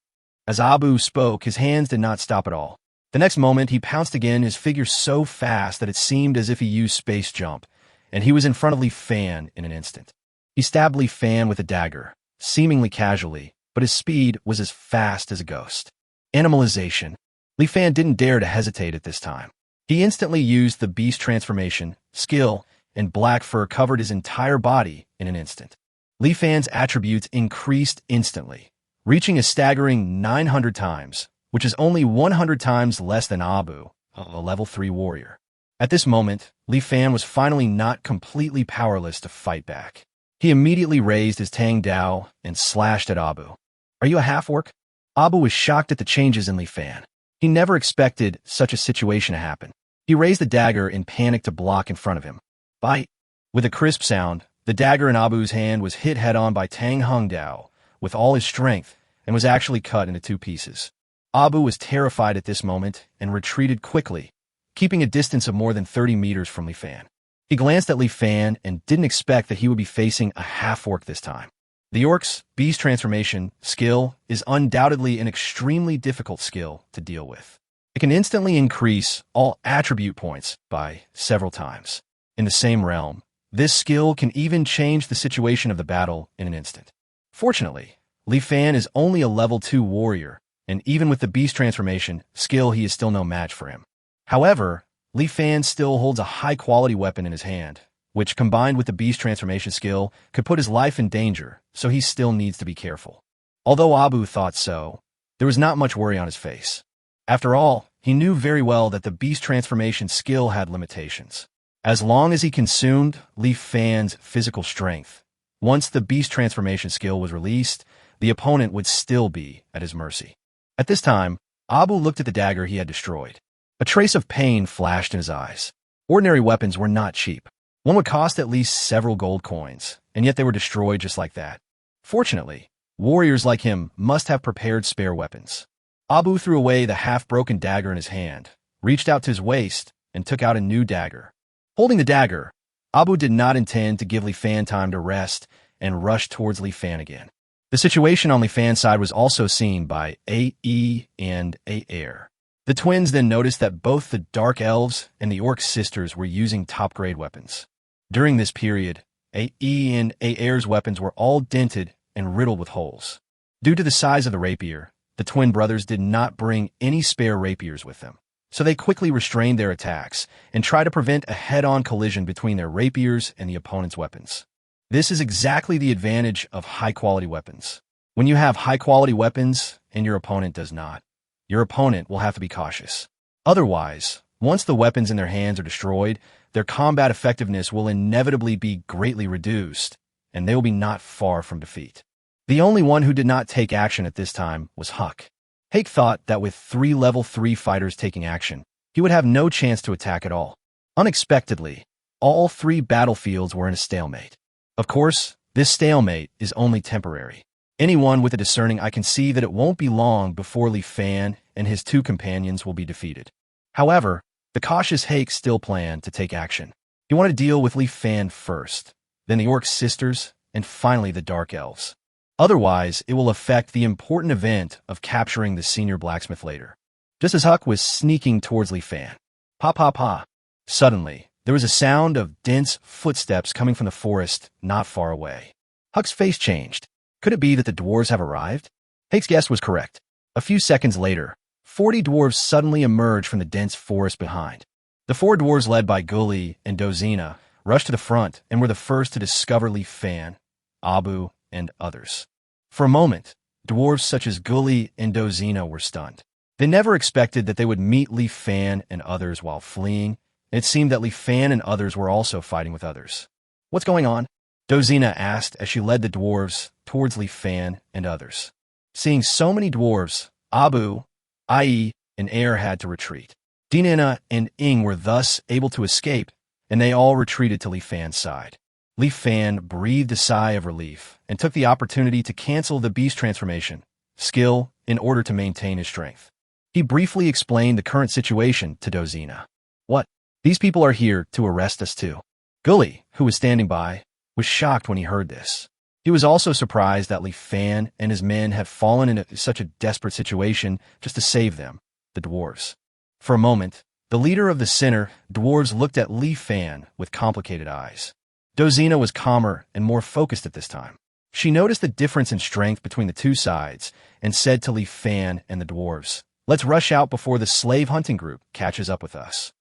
As Abu spoke, his hands did not stop at all. The next moment, he pounced again, his figure so fast that it seemed as if he used space jump, and he was in front of Li Fan in an instant. He stabbed Li Fan with a dagger, seemingly casually, but his speed was as fast as a ghost. Animalization. Li Fan didn't dare to hesitate at this time. He instantly used the beast transformation, skill, and black fur covered his entire body in an instant. Li Fan's attributes increased instantly, reaching a staggering 900 times, which is only 100 times less than Abu, a level 3 warrior. At this moment, Li Fan was finally not completely powerless to fight back. He immediately raised his Tang Dao and slashed at Abu. Are you a half-orc? Abu was shocked at the changes in Li Fan. He never expected such a situation to happen. He raised the dagger in panic to block in front of him. Bite! With a crisp sound, the dagger in Abu's hand was hit head-on by Tang Hung Dao with all his strength and was actually cut into 2 pieces. Abu was terrified at this moment and retreated quickly, keeping a distance of more than 30 meters from Li Fan. He glanced at Li Fan and didn't expect that he would be facing a half-orc this time. The orc's beast transformation skill is undoubtedly an extremely difficult skill to deal with. It can instantly increase all attribute points by several times. In the same realm, this skill can even change the situation of the battle in an instant. Fortunately, Li Fan is only a level 2 warrior, and even with the beast transformation skill, he is still no match for him. However, Li Fan still holds a high-quality weapon in his hand, which, combined with the beast transformation skill, could put his life in danger, so he still needs to be careful. Although Abu thought so, there was not much worry on his face. After all, he knew very well that the beast transformation skill had limitations. As long as he consumed Li Fan's physical strength, once the beast transformation skill was released, the opponent would still be at his mercy. At this time, Abu looked at the dagger he had destroyed. A trace of pain flashed in his eyes. Ordinary weapons were not cheap. One would cost at least several gold coins, and yet they were destroyed just like that. Fortunately, warriors like him must have prepared spare weapons. Abu threw away the half-broken dagger in his hand, reached out to his waist, and took out a new dagger. Holding the dagger, Abu did not intend to give Li Fan time to rest and rushed towards Li Fan again. The situation on Li Fan's side was also seen by A.E. and A.Air. The twins then noticed that both the dark elves and the orc sisters were using top-grade weapons. During this period, A.E. and A.Air's weapons were all dented and riddled with holes. Due to the size of the rapier, the twin brothers did not bring any spare rapiers with them, so they quickly restrained their attacks and tried to prevent a head-on collision between their rapiers and the opponent's weapons. This is exactly the advantage of high-quality weapons. When you have high-quality weapons and your opponent does not, your opponent will have to be cautious. Otherwise, once the weapons in their hands are destroyed, their combat effectiveness will inevitably be greatly reduced, and they will be not far from defeat. The only one who did not take action at this time was Huck. Hake thought that with 3 level 3 fighters taking action, he would have no chance to attack at all. Unexpectedly, all 3 battlefields were in a stalemate. Of course, this stalemate is only temporary. Anyone with a discerning eye can see that it won't be long before Li Fan and his 2 companions will be defeated. However, the cautious Hake still planned to take action. He wanted to deal with Li Fan first, then the orc sisters, and finally the dark elves. Otherwise, it will affect the important event of capturing the senior blacksmith later. Just as Huck was sneaking towards Li Fan, pa pa pa, suddenly, there was a sound of dense footsteps coming from the forest not far away. Huck's face changed. Could it be that the dwarves have arrived? Hake's guess was correct. A few seconds later, 40 dwarves suddenly emerged from the dense forest behind. The 4 dwarves led by Gully and Dozina rushed to the front and were the first to discover Li Fan, Abu, and others. For a moment, dwarves such as Gully and Dozina were stunned. They never expected that they would meet Li Fan and others while fleeing, and it seemed that Li Fan and others were also fighting with others. What's going on? Dozina asked as she led the dwarves towards Li Fan and others. Seeing so many dwarves, Abu, I.E., and Air had to retreat. Dinina and Ing were thus able to escape, and they all retreated to Li Fan's side. Li Fan breathed a sigh of relief and took the opportunity to cancel the beast transformation skill in order to maintain his strength. He briefly explained the current situation to Dozina. What? These people are here to arrest us too. Gully, who was standing by, was shocked when he heard this. He was also surprised that Li Fan and his men had fallen into such a desperate situation just to save them, the dwarves. For a moment, the leader of the center dwarves looked at Li Fan with complicated eyes. Dozina was calmer and more focused at this time. She noticed the difference in strength between the two sides and said to Li Fan and the dwarves, "Let's rush out before the slave hunting group catches up with us.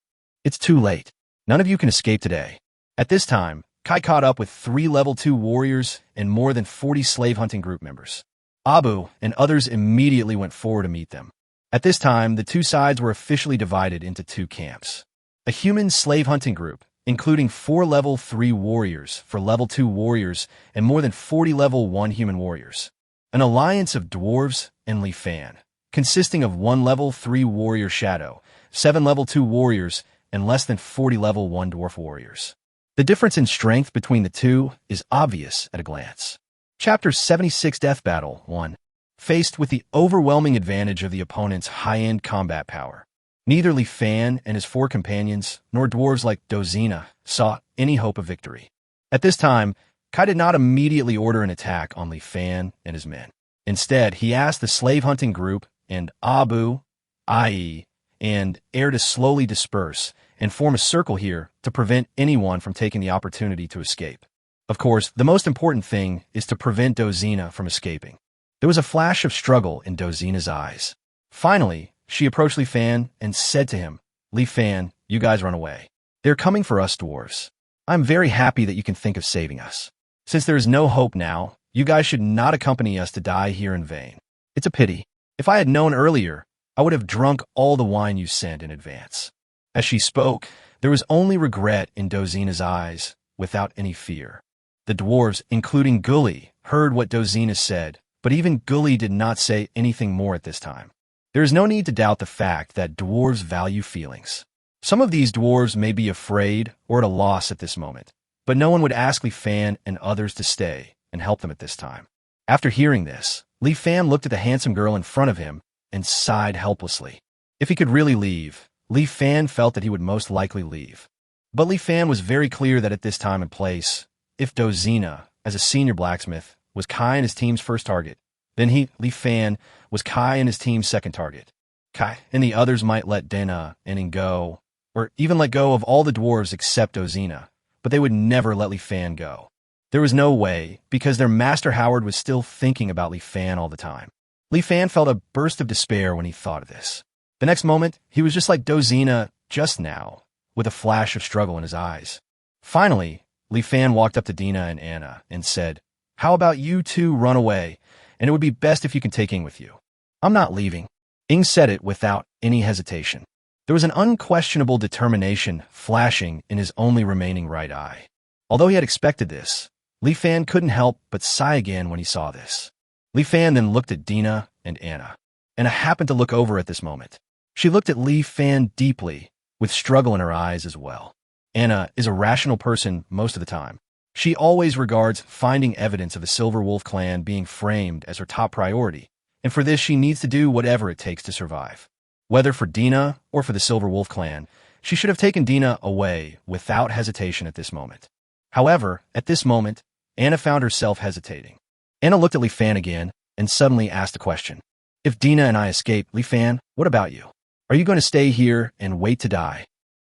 It's too late. None of you can escape today." At this time, Kai caught up with 3 level 2 warriors and more than 40 slave hunting group members. Abu and others immediately went forward to meet them. At this time, the two sides were officially divided into 2 camps. A human slave hunting group, including 4 level 3 warriors for level 2 warriors and more than 40 level 1 human warriors. An alliance of dwarves and Li Fan, consisting of 1 level 3 warrior shadow, 7 level 2 warriors, and less than 40 level 1 dwarf warriors. The difference in strength between the two is obvious at a glance. Chapter 76 Death Battle 1. Faced with the overwhelming advantage of the opponent's high-end combat power, neither Li Fan and his 4 companions, nor dwarves like Dozina, saw any hope of victory. At this time, Kai did not immediately order an attack on Li Fan and his men. Instead, he asked the slave hunting group and Abu, Ai, and Air to slowly disperse and form a circle here to prevent anyone from taking the opportunity to escape. Of course, the most important thing is to prevent Dozina from escaping. There was a flash of struggle in Dozina's eyes. Finally, she approached Li Fan and said to him, "Li Fan, you guys run away. They're coming for us dwarves. I'm very happy that you can think of saving us. Since there is no hope now, you guys should not accompany us to die here in vain. It's a pity. If I had known earlier, I would have drunk all the wine you sent in advance." As she spoke, there was only regret in Dozina's eyes, without any fear. The dwarves, including Gully, heard what Dozina said, but even Gully did not say anything more at this time. There is no need to doubt the fact that dwarves value feelings. Some of these dwarves may be afraid or at a loss at this moment, but no one would ask Li Fan and others to stay and help them at this time. After hearing this, Li Fan looked at the handsome girl in front of him and sighed helplessly. If he could really leave, Li Fan felt that he would most likely leave. But Li Fan was very clear that at this time and place, if Dozina, as a senior blacksmith, was Kai and his team's first target, then he, Li Fan, was Kai and his team's second target. Kai and the others might let Dena and Ing go, or even let go of all the dwarves except Dozina, but they would never let Li Fan go. There was no way, because their master Howard was still thinking about Li Fan all the time. Li Fan felt a burst of despair when he thought of this. The next moment, he was just like Dozina just now, with a flash of struggle in his eyes. Finally, Li Fan walked up to Dina and Anna and said, "How about you two run away, and it would be best if you can take Ing with you." "I'm not leaving." Ing said it without any hesitation. There was an unquestionable determination flashing in his only remaining right eye. Although he had expected this, Li Fan couldn't help but sigh again when he saw this. Li Fan then looked at Dina and Anna. Anna happened to look over at this moment. She looked at Li Fan deeply, with struggle in her eyes as well. Anna is a rational person most of the time. She always regards finding evidence of the Silver Wolf clan being framed as her top priority, and for this she needs to do whatever it takes to survive. Whether for Dina or for the Silver Wolf clan, she should have taken Dina away without hesitation at this moment. However, at this moment, Anna found herself hesitating. Anna looked at Li Fan again and suddenly asked a question. "If Dina and I escape, Li Fan, what about you? Are you going to stay here and wait to die?"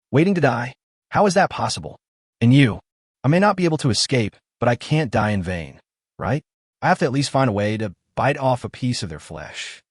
"Waiting to die? How is that possible?" "And you? I may not be able to escape, but I can't die in vain, right? I have to at least find a way to bite off a piece of their flesh."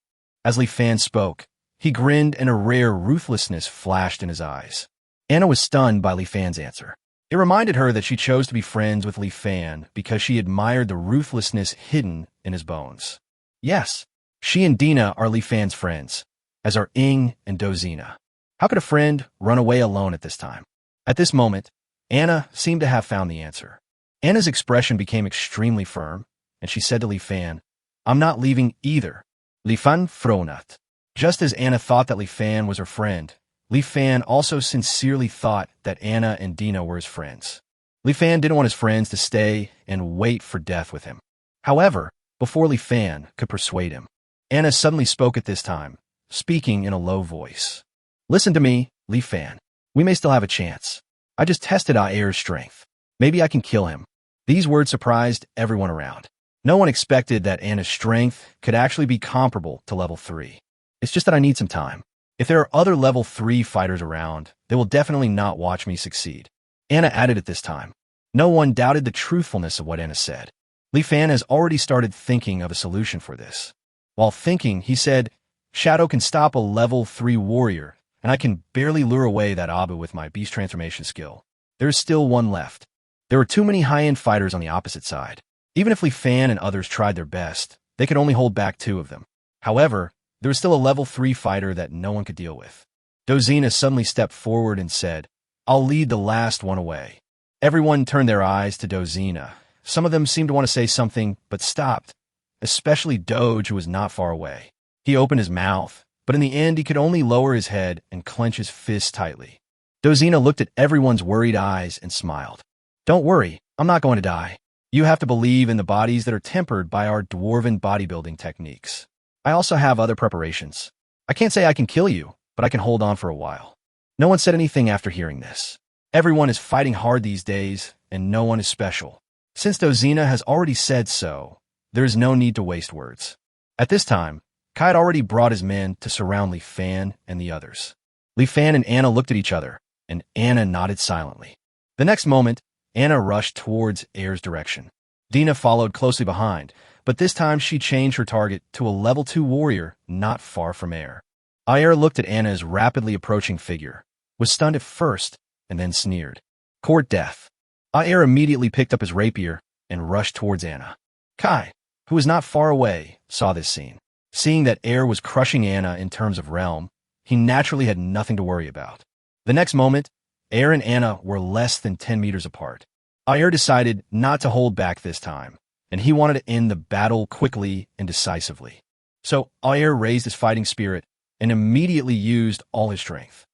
As Li Fan spoke, he grinned and a rare ruthlessness flashed in his eyes. Anna was stunned by Li Fan's answer. It reminded her that she chose to be friends with Li Fan because she admired the ruthlessness hidden in his bones. Yes, she and Dina are Li Fan's friends, as are Ing and Dozina. How could a friend run away alone at this time? At this moment, Anna seemed to have found the answer. Anna's expression became extremely firm, and she said to Li Fan, "I'm not leaving either." Li Fan fronat. Just as Anna thought that Li Fan was her friend, Li Fan also sincerely thought that Anna and Dina were his friends. Li Fan didn't want his friends to stay and wait for death with him. However, before Li Fan could persuade him, Anna suddenly spoke at this time, speaking in a low voice. "Listen to me, Li Fan. We may still have a chance. I just tested Air's strength. Maybe I can kill him." These words surprised everyone around. No one expected that Anna's strength could actually be comparable to level 3. It's just that I need some time. If there are other level 3 fighters around, they will definitely not watch me succeed. Anna added at this time. No one doubted the truthfulness of what Anna said. Li Fan has already started thinking of a solution for this. While thinking, he said, Shadow can stop a level 3 warrior, and I can barely lure away that Abu with my beast transformation skill. There is still one left. There were too many high-end fighters on the opposite side. Even if Li Fan and others tried their best, they could only hold back 2 of them. However, there was still a level 3 fighter that no one could deal with. Dozina suddenly stepped forward and said, I'll lead the last one away. Everyone turned their eyes to Dozina. Some of them seemed to want to say something, but stopped, especially Doge, who was not far away. He opened his mouth, but in the end he could only lower his head and clench his fists tightly. Dozina looked at everyone's worried eyes and smiled. Don't worry, I'm not going to die. You have to believe in the bodies that are tempered by our dwarven bodybuilding techniques. I also have other preparations. I can't say I can kill you, but I can hold on for a while. No one said anything after hearing this. Everyone is fighting hard these days, and no one is special. Since Dozina has already said so, there is no need to waste words. At this time, Kai had already brought his men to surround Li Fan and the others. Li Fan and Anna looked at each other, and Anna nodded silently. The next moment, Anna rushed towards Air's direction. Dina followed closely behind, but this time she changed her target to a level 2 warrior not far from Air. Air looked at Anna's rapidly approaching figure, was stunned at first, and then sneered. Court death. Air immediately picked up his rapier and rushed towards Anna. Kai, who was not far away, saw this scene. Seeing that Air was crushing Anna in terms of realm, he naturally had nothing to worry about. The next moment, Air and Anna were less than 10 meters apart. Air decided not to hold back this time, and he wanted to end the battle quickly and decisively. So Air raised his fighting spirit and immediately used all his strength.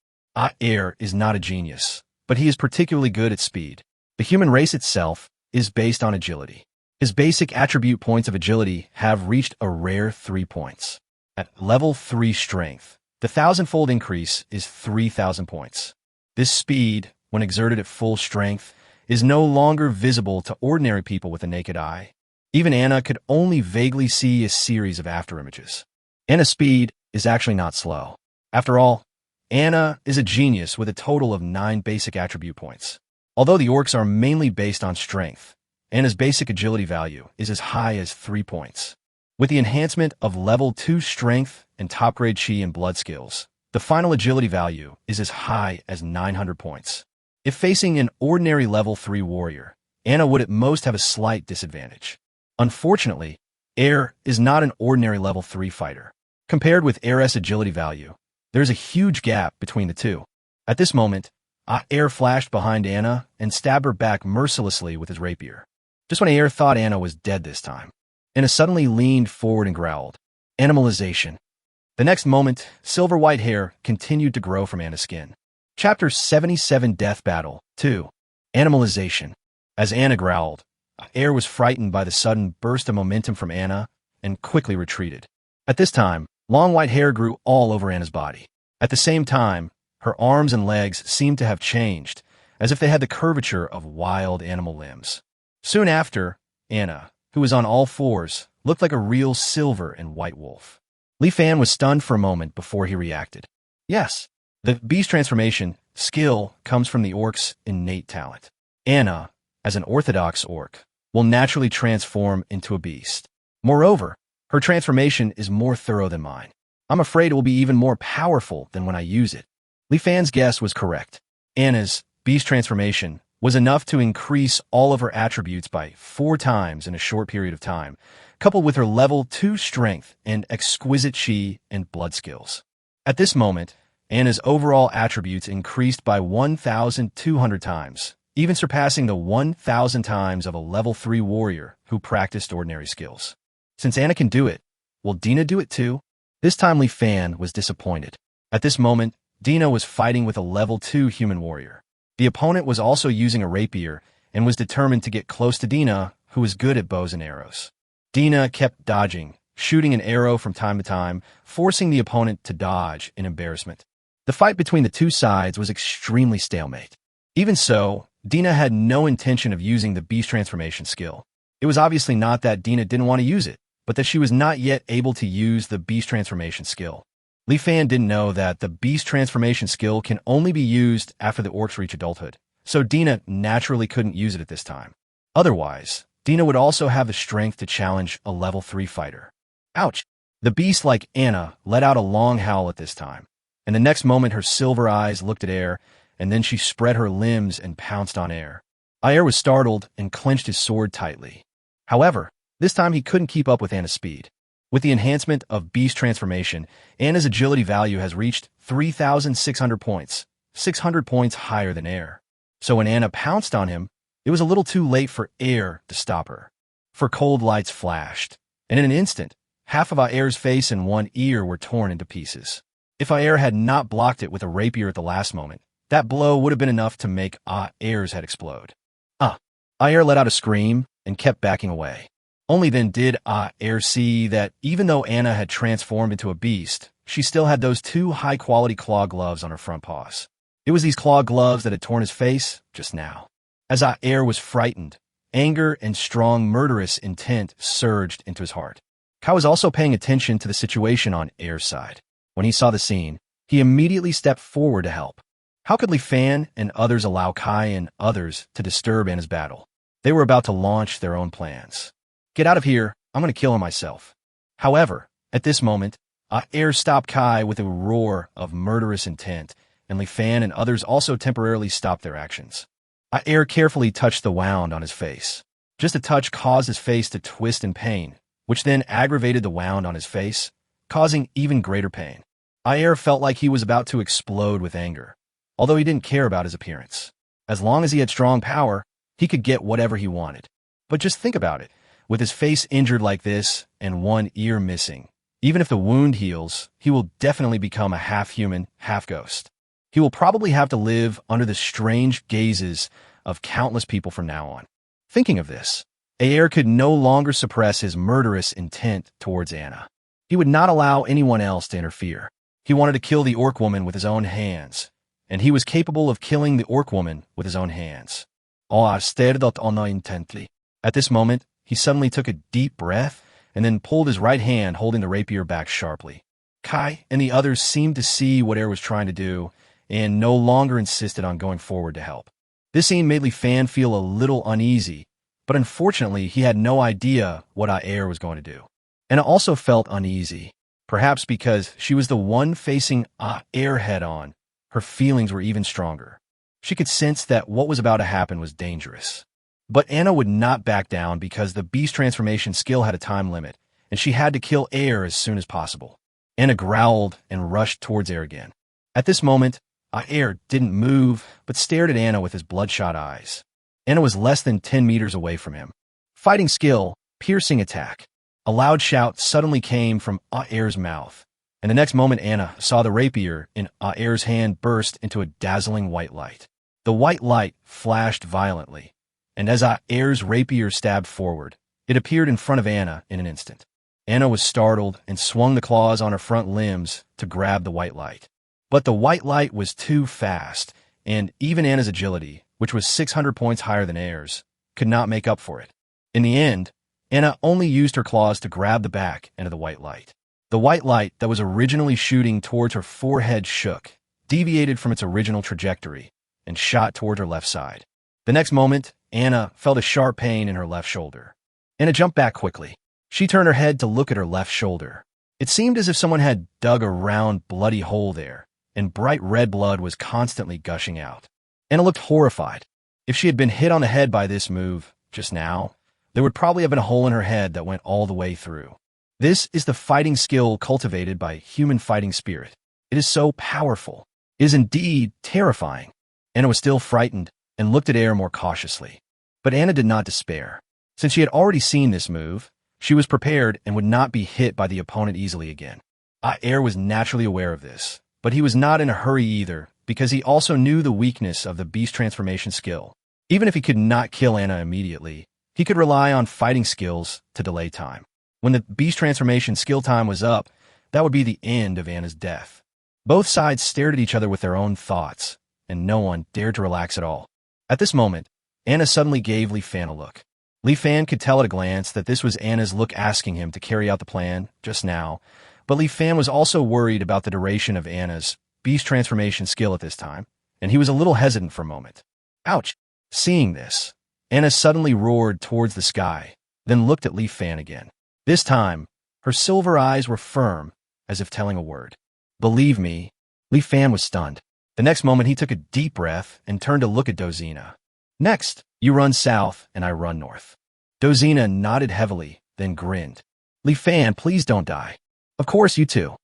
Air is not a genius, but he is particularly good at speed. The human race itself is based on agility. His basic attribute points of agility have reached a rare 3 points. At level 3 strength, the 1,000-fold increase is 3,000 points. This speed, when exerted at full strength, is no longer visible to ordinary people with a naked eye. Even Anna could only vaguely see a series of afterimages. Anna's speed is actually not slow. After all, Anna is a genius with a total of 9 basic attribute points. Although the orcs are mainly based on strength, Anna's basic agility value is as high as 3 points. With the enhancement of level 2 strength and top-grade chi and blood skills, the final agility value is as high as 900 points. If facing an ordinary level 3 warrior, Anna would at most have a slight disadvantage. Unfortunately, Air is not an ordinary level 3 fighter. Compared with Air's agility value, there is a huge gap between the two. At this moment, Air flashed behind Anna and stabbed her back mercilessly with his rapier. Just when Air thought Anna was dead this time, Anna suddenly leaned forward and growled, Animalization. The next moment, silver-white hair continued to grow from Anna's skin. Chapter 77 Death Battle 2 Animalization. As Anna growled, Air was frightened by the sudden burst of momentum from Anna and quickly retreated. At this time, long white hair grew all over Anna's body. At the same time, her arms and legs seemed to have changed, as if they had the curvature of wild animal limbs. Soon after, Anna, who was on all fours, looked like a real silver and white wolf. Li Fan was stunned for a moment before he reacted. Yes, the beast transformation skill comes from the orc's innate talent. Anna, as an orthodox orc, will naturally transform into a beast. Moreover, her transformation is more thorough than mine. I'm afraid it will be even more powerful than when I use it. Li Fan's guess was correct. Anna's beast transformation was enough to increase all of her attributes by 4 times in a short period of time, coupled with her level 2 strength and exquisite chi and blood skills. At this moment, Anna's overall attributes increased by 1,200 times, even surpassing the 1,000 times of a level 3 warrior who practiced ordinary skills. Since Anna can do it, will Dina do it too? This time Li Fan was disappointed. At this moment, Dina was fighting with a level 2 human warrior. The opponent was also using a rapier and was determined to get close to Dina, who was good at bows and arrows. Dina kept dodging, shooting an arrow from time to time, forcing the opponent to dodge in embarrassment. The fight between the two sides was extremely stalemate. Even so, Dina had no intention of using the beast transformation skill. It It was obviously not that Dina didn't want to use it, but that she was not yet able to use the beast transformation skill. Li Fan didn't know that the beast transformation skill can only be used after the orcs reach adulthood, so Dina naturally couldn't use it at this time. Otherwise, Dina would also have the strength to challenge a level 3 fighter. Ouch! The beast, like Anna, let out a long howl at this time, and the next moment her silver eyes looked at air, and then she spread her limbs and pounced on air. Aer was startled and clenched his sword tightly. However, this time he couldn't keep up with Anna's speed. With the enhancement of beast transformation, Anna's agility value has reached 3,600 points, 600 points higher than Aer. So when Anna pounced on him, it was a little too late for Aer to stop her. For cold lights flashed, and in an instant, half of Aer's face and one ear were torn into pieces. If Aer had not blocked it with a rapier at the last moment, that blow would have been enough to make Aer's head explode. Aer let out a scream and kept backing away. Only then did Aer see that even though Anna had transformed into a beast, she still had those 2 high-quality claw gloves on her front paws. It was these claw gloves that had torn his face just now. As Aer was frightened, anger and strong murderous intent surged into his heart. Kai was also paying attention to the situation on Aer's side. When he saw the scene, he immediately stepped forward to help. How could Li Fan and others allow Kai and others to disturb Anna's battle? They were about to launch their own plans. Get out of here, I'm going to kill him myself. However, at this moment, Aer stopped Kai with a roar of murderous intent, and Li Fan and others also temporarily stopped their actions. Aer carefully touched the wound on his face. Just a touch caused his face to twist in pain, which then aggravated the wound on his face, causing even greater pain. Aer felt like he was about to explode with anger, although he didn't care about his appearance. As long as he had strong power, he could get whatever he wanted. But just think about it. With his face injured like this and one ear missing, even if the wound heals, he will definitely become a half-human, half-ghost. He will probably have to live under the strange gazes of countless people from now on. Thinking of this, Aer could no longer suppress his murderous intent towards Anna. He would not allow anyone else to interfere. He wanted to kill the orc woman with his own hands, and he was capable of killing the orc woman with his own hands. Aer stared at Anna intently. At this moment, he suddenly took a deep breath and then pulled his right hand holding the rapier back sharply. Kai and the others seemed to see what Aer was trying to do and no longer insisted on going forward to help. This scene made Li Fan feel a little uneasy, but unfortunately he had no idea what Aer was going to do. Anna also felt uneasy, perhaps because she was the one facing Aer head-on. Her feelings were even stronger. She could sense that what was about to happen was dangerous. But Anna would not back down because the beast transformation skill had a time limit, and she had to kill Aer as soon as possible. Anna growled and rushed towards Aer again. At this moment, Aer didn't move, but stared at Anna with his bloodshot eyes. Anna was less than 10 meters away from him. Fighting skill, piercing attack. A loud shout suddenly came from Aer's mouth, and the next moment Anna saw the rapier in Aer's hand burst into a dazzling white light. The white light flashed violently, and as Aer's rapier stabbed forward, it appeared in front of Anna in an instant. Anna was startled and swung the claws on her front limbs to grab the white light. But the white light was too fast, and even Anna's agility, which was 600 points higher than Aer's, could not make up for it. In the end, Anna only used her claws to grab the back end of the white light. The white light that was originally shooting towards her forehead shook, deviated from its original trajectory, and shot toward her left side. The next moment, Anna felt a sharp pain in her left shoulder. Anna jumped back quickly. She turned her head to look at her left shoulder. It seemed as if someone had dug a round, bloody hole there, and bright red blood was constantly gushing out. Anna looked horrified. If she had been hit on the head by this move just now, there would probably have been a hole in her head that went all the way through. This is the fighting skill cultivated by human fighting spirit. It is so powerful. It is indeed terrifying. Anna was still frightened and looked at Aer more cautiously. But Anna did not despair. Since she had already seen this move, she was prepared and would not be hit by the opponent easily again. Aer was naturally aware of this, but he was not in a hurry either, because he also knew the weakness of the beast transformation skill. Even if he could not kill Anna immediately, he could rely on fighting skills to delay time. When the beast transformation skill time was up, that would be the end of Anna's death. Both sides stared at each other with their own thoughts, and no one dared to relax at all. At this moment, Anna suddenly gave Li Fan a look. Li Fan could tell at a glance that this was Anna's look asking him to carry out the plan just now, but Li Fan was also worried about the duration of Anna's beast transformation skill at this time, and he was a little hesitant for a moment. Ouch! Seeing this, Anna suddenly roared towards the sky, then looked at Li Fan again. This time, her silver eyes were firm, as if telling a word. Believe me, Li Fan was stunned. The next moment, he took a deep breath and turned to look at Dozina. Next, you run south and I run north. Dozina nodded heavily, then grinned. Li Fan, please don't die. Of course you too.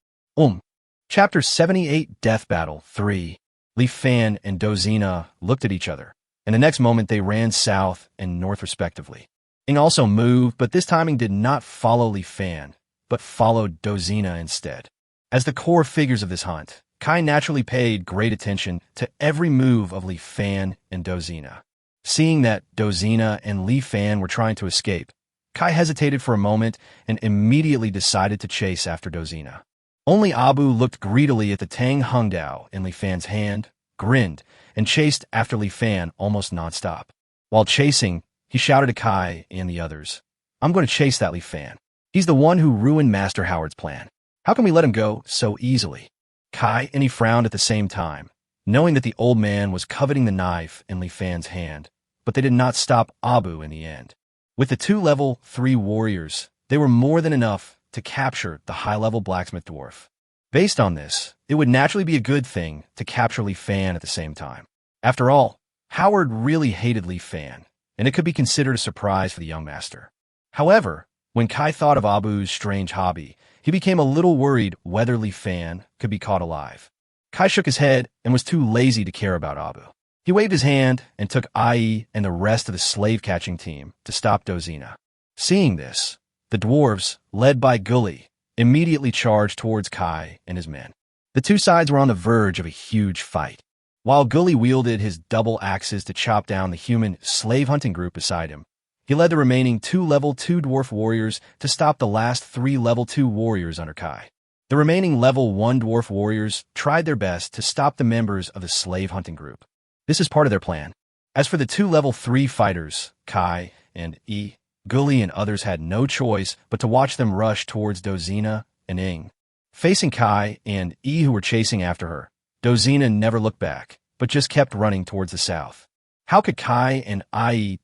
Chapter 78 Death Battle 3. Li Fan and Dozina looked at each other, and the next moment they ran south and north respectively. Ing also moved, but this timing did not follow Li Fan, but followed Dozina instead. As the core figures of this hunt, Kai naturally paid great attention to every move of Li Fan and Dozina. Seeing that Dozina and Li Fan were trying to escape, Kai hesitated for a moment and immediately decided to chase after Dozina. Only Abu looked greedily at the Tang Hungdao in Li Fan's hand, grinned, and chased after Li Fan almost nonstop. While chasing, he shouted to Kai and the others, "I'm going to chase that Li Fan. He's the one who ruined Master Howard's plan. How can we let him go so easily?" Kai and he frowned at the same time, knowing that the old man was coveting the knife in Li Fan's hand, but they did not stop Abu in the end. With the 2 level 3 warriors, they were more than enough to capture the high-level blacksmith dwarf. Based on this, it would naturally be a good thing to capture Li Fan at the same time. After all, Howard really hated Li Fan, and it could be considered a surprise for the young master. However, when Kai thought of Abu's strange hobby, he became a little worried whether Li Fan could be caught alive. Kai shook his head and was too lazy to care about Abu. He waved his hand and took Ai and the rest of the slave-catching team to stop Dozina. Seeing this, the dwarves, led by Gully, immediately charged towards Kai and his men. The 2 sides were on the verge of a huge fight. While Gully wielded his double axes to chop down the human slave-hunting group beside him, he led the remaining 2 level 2 dwarf warriors to stop the last 3 level 2 warriors under Kai. The remaining level 1 dwarf warriors tried their best to stop the members of the slave-hunting group. This is part of their plan. As for the 2 level 3 fighters, Kai and Gully and others had no choice but to watch them rush towards Dozina and Ing. Facing Kai and who were chasing after her, Dozina never looked back, but just kept running towards the south. How could Kai and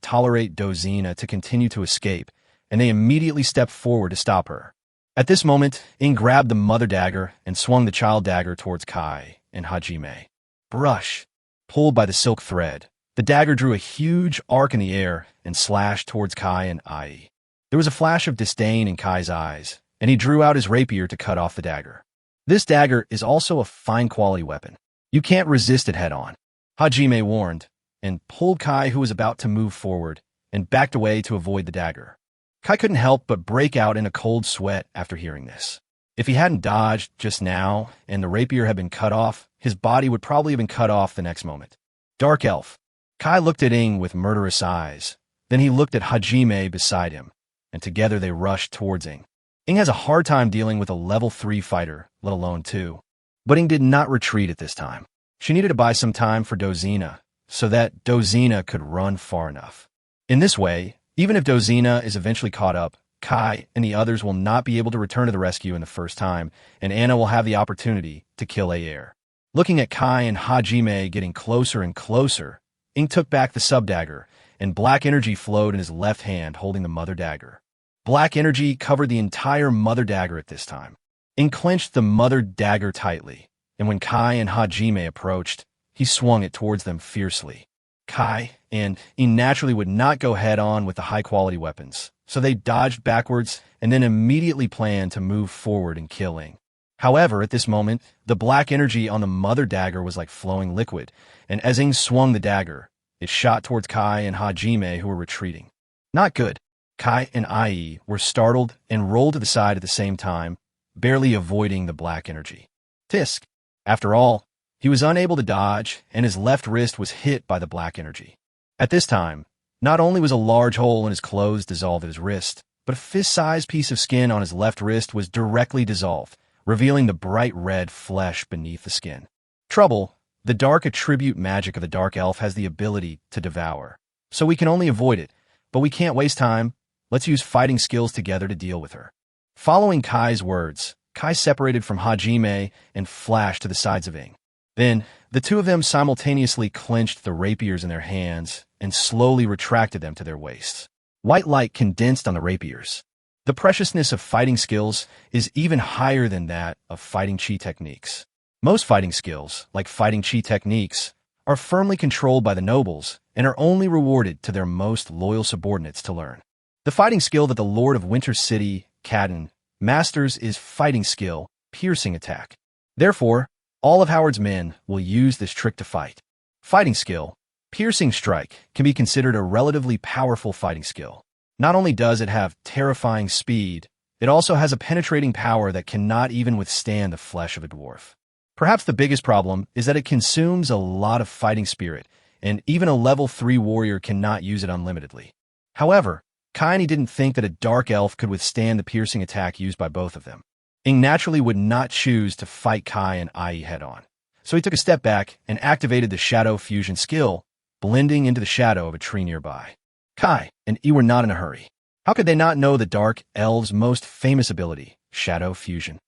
tolerate Dozina to continue to escape, and they immediately stepped forward to stop her? At this moment, Ing grabbed the mother dagger and swung the child dagger towards Kai and Hajime. Brush! Pulled by the silk thread, the dagger drew a huge arc in the air and slashed towards Kai and Ai. There was a flash of disdain in Kai's eyes, and he drew out his rapier to cut off the dagger. This dagger is also a fine quality weapon. You can't resist it head-on, Hajime warned, and pulled Kai, who was about to move forward, and backed away to avoid the dagger. Kai couldn't help but break out in a cold sweat after hearing this. If he hadn't dodged just now and the rapier had been cut off, his body would probably have been cut off the next moment. Dark Elf. Kai looked at Ing with murderous eyes. Then he looked at Hajime beside him, and together they rushed towards Ing. Ing has a hard time dealing with a level 3 fighter, let alone 2. But Ing did not retreat at this time. She needed to buy some time for Dozina, so that Dozina could run far enough. In this way, even if Dozina is eventually caught up, Kai and the others will not be able to return to the rescue in the first time, and Anna will have the opportunity to kill Aer. Looking at Kai and Hajime getting closer and closer, Ing took back the sub-dagger, and black energy flowed in his left hand holding the mother dagger. Black energy covered the entire mother dagger at this time. Ing clenched the mother dagger tightly, and when Kai and Hajime approached, he swung it towards them fiercely. Kai and Ing naturally would not go head-on with the high-quality weapons, so they dodged backwards and then immediately planned to move forward and kill Ing. However, at this moment, the black energy on the mother dagger was like flowing liquid, and as Ing swung the dagger, it shot towards Kai and Hajime, who were retreating. Not good. Kai and Ai were startled and rolled to the side at the same time, barely avoiding the black energy. Tisk. After all, he was unable to dodge, and his left wrist was hit by the black energy. At this time, not only was a large hole in his clothes dissolved at his wrist, but a fist-sized piece of skin on his left wrist was directly dissolved, revealing the bright red flesh beneath the skin. Trouble, the dark attribute magic of the Dark Elf has the ability to devour, so we can only avoid it, but we can't waste time. Let's use fighting skills together to deal with her. Following Kai's words, Kai separated from Hajime and flashed to the sides of Ing. Then, the two of them simultaneously clenched the rapiers in their hands and slowly retracted them to their waists. White light condensed on the rapiers. The preciousness of fighting skills is even higher than that of fighting chi techniques. Most fighting skills, like fighting chi techniques, are firmly controlled by the nobles and are only rewarded to their most loyal subordinates to learn. The fighting skill that the Lord of Winter City, Cadden, masters is fighting skill, piercing attack. Therefore, all of Howard's men will use this trick to fight. Fighting skill, piercing strike, can be considered a relatively powerful fighting skill. Not only does it have terrifying speed, it also has a penetrating power that cannot even withstand the flesh of a dwarf. Perhaps the biggest problem is that it consumes a lot of fighting spirit, and even a level 3 warrior cannot use it unlimitedly. However, Kaini didn't think that a dark elf could withstand the piercing attack used by both of them. Ing naturally would not choose to fight Kai and Ai head-on, so he took a step back and activated the shadow fusion skill, blending into the shadow of a tree nearby. Kai and Ai were not in a hurry. How could they not know the dark elf's most famous ability, shadow fusion?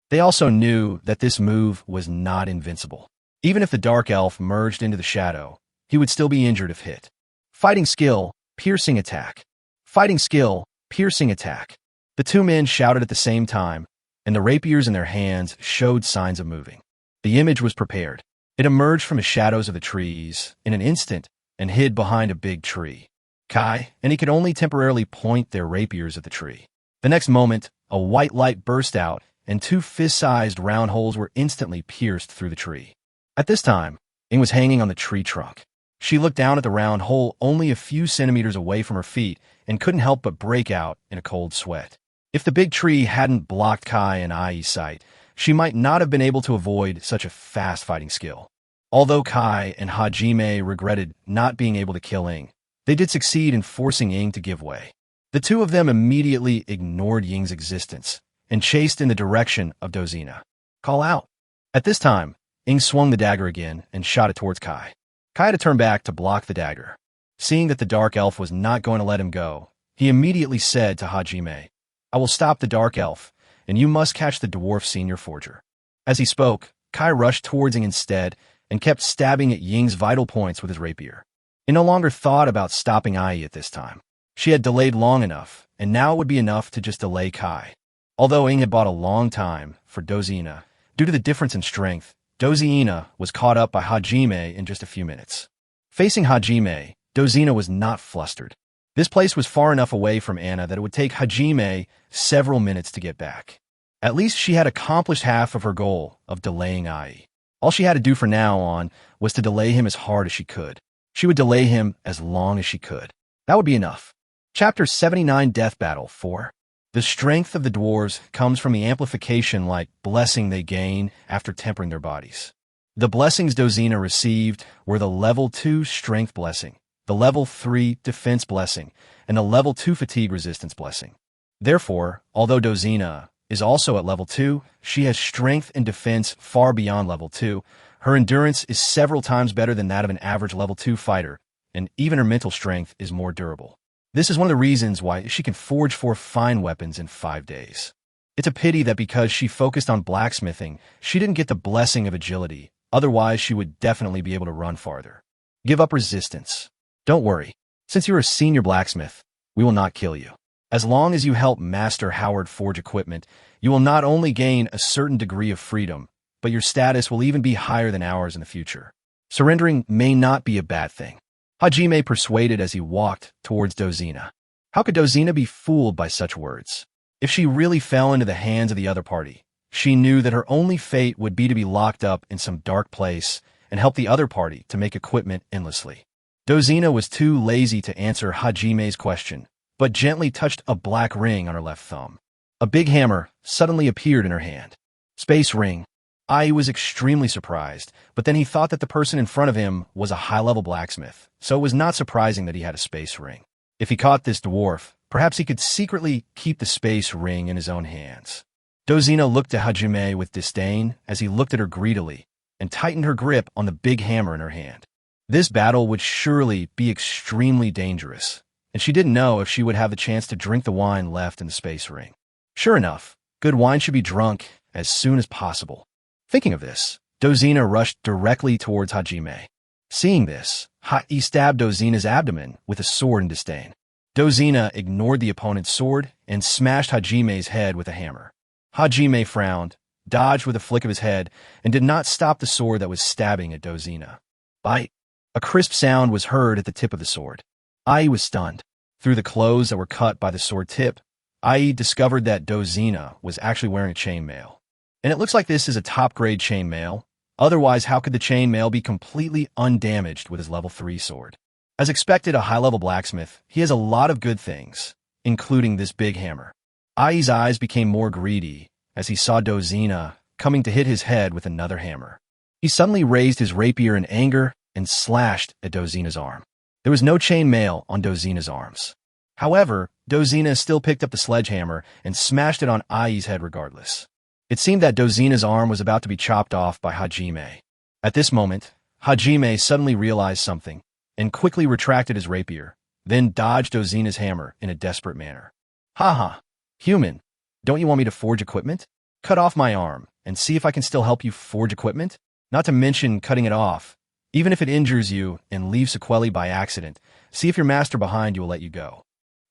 They also knew that this move was not invincible. Even if the dark elf merged into the shadow, he would still be injured if hit. Fighting skill, piercing attack. Fighting skill, piercing attack. The two men shouted at the same time, and the rapiers in their hands showed signs of moving. The image was prepared. It emerged from the shadows of the trees in an instant and hid behind a big tree. Kai and he could only temporarily point their rapiers at the tree. The next moment, a white light burst out, and two fist-sized round holes were instantly pierced through the tree. At this time, Ing was hanging on the tree trunk. She looked down at the round hole only a few centimeters away from her feet and couldn't help but break out in a cold sweat. If the big tree hadn't blocked Kai and Ai's sight, she might not have been able to avoid such a fast fighting skill. Although Kai and Hajime regretted not being able to kill Ing, they did succeed in forcing Ing to give way. The two of them immediately ignored Ying's existence and chased in the direction of Dozina. Call out. At this time, Ing swung the dagger again and shot it towards Kai. Kai had to turn back to block the dagger. Seeing that the dark elf was not going to let him go, he immediately said to Hajime, "I will stop the dark elf, and you must catch the dwarf senior forger." As he spoke, Kai rushed towards Ing instead and kept stabbing at Ying's vital points with his rapier. He no longer thought about stopping Ai at this time. She had delayed long enough, and now it would be enough to just delay Kai. Although Ing had bought a long time for Dozina, due to the difference in strength, Dozina was caught up by Hajime in just a few minutes. Facing Hajime, Dozina was not flustered. This place was far enough away from Anna that it would take Hajime several minutes to get back. At least she had accomplished half of her goal of delaying Ai. All she had to do from now on was to delay him as hard as she could. She would delay him as long as she could. That would be enough. Chapter 79 Death Battle 4. The strength of the dwarves comes from the amplification-like blessing they gain after tempering their bodies. The blessings Dozina received were the level 2 strength blessing, the level 3 defense blessing, and the level 2 fatigue resistance blessing. Therefore, although Dozina is also at level 2, she has strength and defense far beyond level 2. Her endurance is several times better than that of an average level 2 fighter, and even her mental strength is more durable. This is one of the reasons why she can forge 4 fine weapons in 5 days. It's a pity that because she focused on blacksmithing, she didn't get the blessing of agility, otherwise she would definitely be able to run farther. Give up resistance. Don't worry, since you're a senior blacksmith, we will not kill you. As long as you help Master Howard forge equipment, you will not only gain a certain degree of freedom, but your status will even be higher than ours in the future. Surrendering may not be a bad thing. Hajime persuaded as he walked towards Dozina. How could Dozina be fooled by such words? If she really fell into the hands of the other party, she knew that her only fate would be to be locked up in some dark place and help the other party to make equipment endlessly. Dozina was too lazy to answer Hajime's question, but gently touched a black ring on her left thumb. A big hammer suddenly appeared in her hand. Space ring. Ai was extremely surprised, but then he thought that the person in front of him was a high-level blacksmith, so it was not surprising that he had a space ring. If he caught this dwarf, perhaps he could secretly keep the space ring in his own hands. Dozina looked at Hajime with disdain as he looked at her greedily and tightened her grip on the big hammer in her hand. This battle would surely be extremely dangerous, and she didn't know if she would have the chance to drink the wine left in the space ring. Sure enough, good wine should be drunk as soon as possible. Thinking of this, Dozina rushed directly towards Hajime. Seeing this, he stabbed Dozina's abdomen with a sword in disdain. Dozina ignored the opponent's sword and smashed Hajime's head with a hammer. Hajime frowned, dodged with a flick of his head, and did not stop the sword that was stabbing at Dozina. Bite! A crisp sound was heard at the tip of the sword. Ai was stunned. Through the clothes that were cut by the sword tip, Ai discovered that Dozina was actually wearing a chainmail. And it looks like this is a top-grade chainmail. Otherwise, how could the chainmail be completely undamaged with his level 3 sword? As expected, a high-level blacksmith, he has a lot of good things, including this big hammer. Ai's eyes became more greedy as he saw Dozina coming to hit his head with another hammer. He suddenly raised his rapier in anger and slashed at Dozina's arm. There was no chainmail on Dozina's arms. However, Dozina still picked up the sledgehammer and smashed it on Ai's head regardless. It seemed that Dozina's arm was about to be chopped off by Hajime. At this moment, Hajime suddenly realized something and quickly retracted his rapier, then dodged Dozina's hammer in a desperate manner. Haha, human, don't you want me to forge equipment? Cut off my arm and see if I can still help you forge equipment? Not to mention cutting it off. Even if it injures you and leaves sequelae by accident, see if your master behind you will let you go.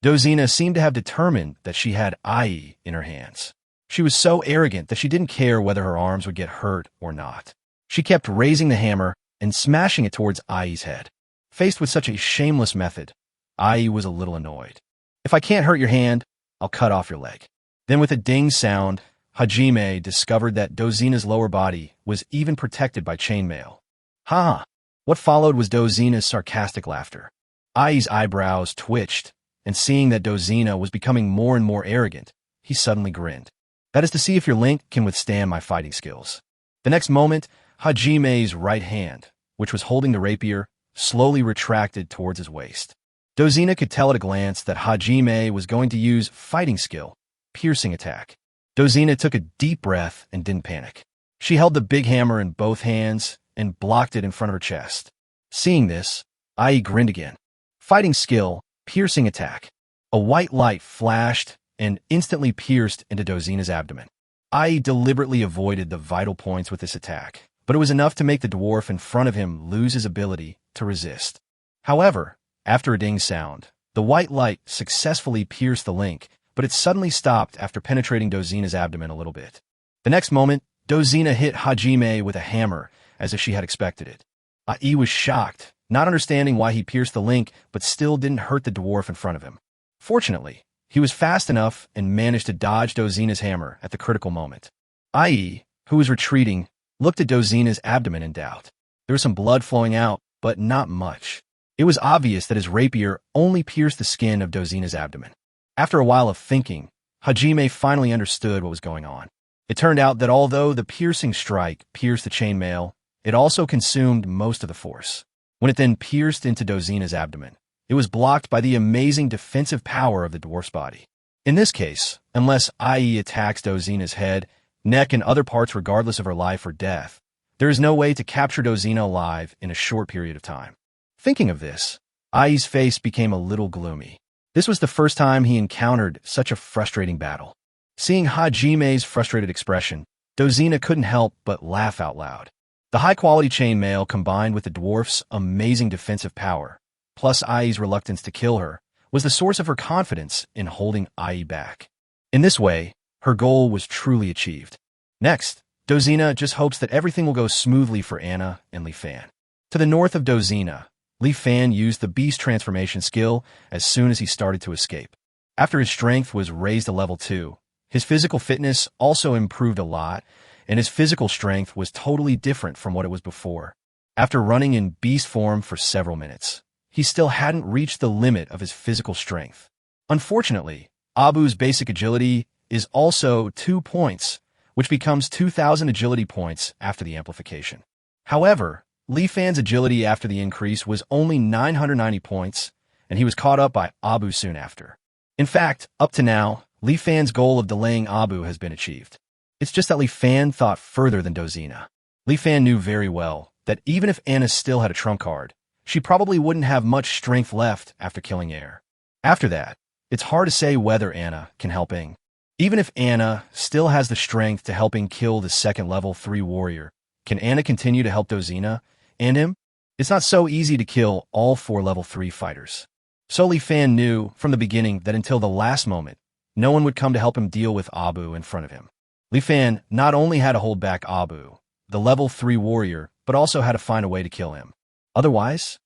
Dozina seemed to have determined that she had Ai in her hands. She was so arrogant that she didn't care whether her arms would get hurt or not. She kept raising the hammer and smashing it towards Ai's head. Faced with such a shameless method, Ai was a little annoyed. If I can't hurt your hand, I'll cut off your leg. Then with a ding sound, Hajime discovered that Dozina's lower body was even protected by chainmail. Ha! What followed was Dozina's sarcastic laughter. Ai's eyebrows twitched, and seeing that Dozina was becoming more and more arrogant, he suddenly grinned. That is to see if your link can withstand my fighting skills. The next moment, Hajime's right hand, which was holding the rapier, slowly retracted towards his waist. Dozina could tell at a glance that Hajime was going to use fighting skill, piercing attack. Dozina took a deep breath and didn't panic. She held the big hammer in both hands and blocked it in front of her chest. Seeing this, Ai grinned again. Fighting skill, piercing attack. A white light flashed and instantly pierced into Dozina's abdomen. Ai deliberately avoided the vital points with this attack, but it was enough to make the dwarf in front of him lose his ability to resist. However, after a ding sound, the white light successfully pierced the link, but it suddenly stopped after penetrating Dozina's abdomen a little bit. The next moment, Dozina hit Hajime with a hammer, as if she had expected it. Ai was shocked, not understanding why he pierced the link, but still didn't hurt the dwarf in front of him. Fortunately, he was fast enough and managed to dodge Dozina's hammer at the critical moment. Ai, who was retreating, looked at Dozina's abdomen in doubt. There was some blood flowing out, but not much. It was obvious that his rapier only pierced the skin of Dozina's abdomen. After a while of thinking, Hajime finally understood what was going on. It turned out that although the piercing strike pierced the chainmail, it also consumed most of the force. When it then pierced into Dozina's abdomen, it was blocked by the amazing defensive power of the dwarf's body. In this case, unless Ai attacks Dozina's head, neck, and other parts regardless of her life or death, there is no way to capture Dozina alive in a short period of time. Thinking of this, Ai's face became a little gloomy. This was the first time he encountered such a frustrating battle. Seeing Hajime's frustrated expression, Dozina couldn't help but laugh out loud. The high-quality chainmail combined with the dwarf's amazing defensive power, plus Ai's reluctance to kill her, was the source of her confidence in holding Ai back. In this way, her goal was truly achieved. Next, Dozina just hopes that everything will go smoothly for Anna and Li Fan. To the north of Dozina, Li Fan used the beast transformation skill as soon as he started to escape. After his strength was raised to level 2, his physical fitness also improved a lot, and his physical strength was totally different from what it was before. After running in beast form for several minutes, he still hadn't reached the limit of his physical strength. Unfortunately, Abu's basic agility is also 2 points, which becomes 2,000 agility points after the amplification. However, Li Fan's agility after the increase was only 990 points, and he was caught up by Abu soon after. In fact, up to now, Li Fan's goal of delaying Abu has been achieved. It's just that Li Fan thought further than Dozina. Li Fan knew very well that even if Anna still had a trump card, she probably wouldn't have much strength left after killing Air. After that, it's hard to say whether Anna can help Ing. Even if Anna still has the strength to help Ing kill the second level 3 warrior, can Anna continue to help Dozina and him? It's not so easy to kill all 4 level 3 fighters. So Li Fan knew from the beginning that until the last moment, no one would come to help him deal with Abu in front of him. Li Fan not only had to hold back Abu, the level 3 warrior, but also had to find a way to kill him. Otherwise,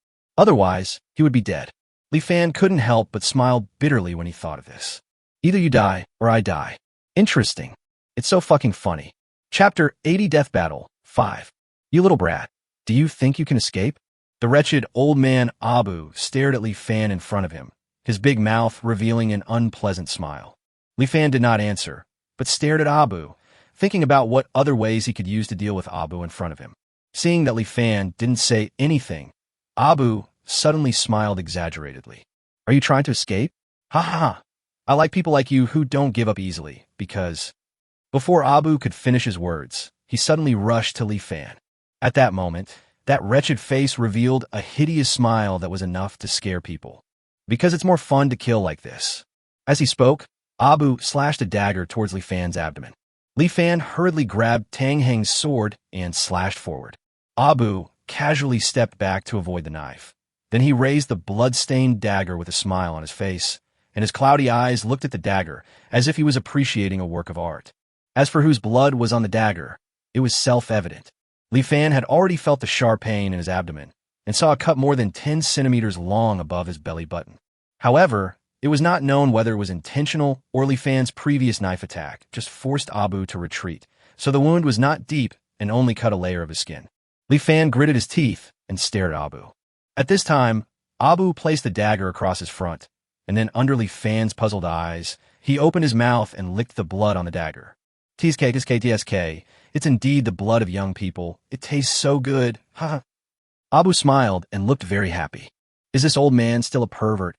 he would be dead. Li Fan couldn't help but smile bitterly when he thought of this. Either you die, or I die. Interesting. It's so fucking funny. Chapter 80 Death Battle 5. You little brat. Do you think you can escape? The wretched old man Abu stared at Li Fan in front of him, his big mouth revealing an unpleasant smile. Li Fan did not answer, but stared at Abu, thinking about what other ways he could use to deal with Abu in front of him. Seeing that Li Fan didn't say anything, Abu suddenly smiled exaggeratedly. Are you trying to escape? Ha ha ha. I like people like you who don't give up easily, because... Before Abu could finish his words, he suddenly rushed to Li Fan. At that moment, that wretched face revealed a hideous smile that was enough to scare people. Because it's more fun to kill like this. As he spoke, Abu slashed a dagger towards Li Fan's abdomen. Li Fan hurriedly grabbed Tang Heng's sword and slashed forward. Abu casually stepped back to avoid the knife. Then he raised the blood-stained dagger with a smile on his face, and his cloudy eyes looked at the dagger as if he was appreciating a work of art. As for whose blood was on the dagger, it was self-evident. Li Fan had already felt the sharp pain in his abdomen and saw a cut more than 10 centimeters long above his belly button. However, it was not known whether it was intentional or Li Fan's previous knife attack just forced Abu to retreat, so the wound was not deep and only cut a layer of his skin. Li Fan gritted his teeth and stared at Abu. At this time, Abu placed the dagger across his front, and then under Li Fan's puzzled eyes, he opened his mouth and licked the blood on the dagger. TSK, it's indeed the blood of young people. It tastes so good. Ha. Abu smiled and looked very happy. Is this old man still a pervert?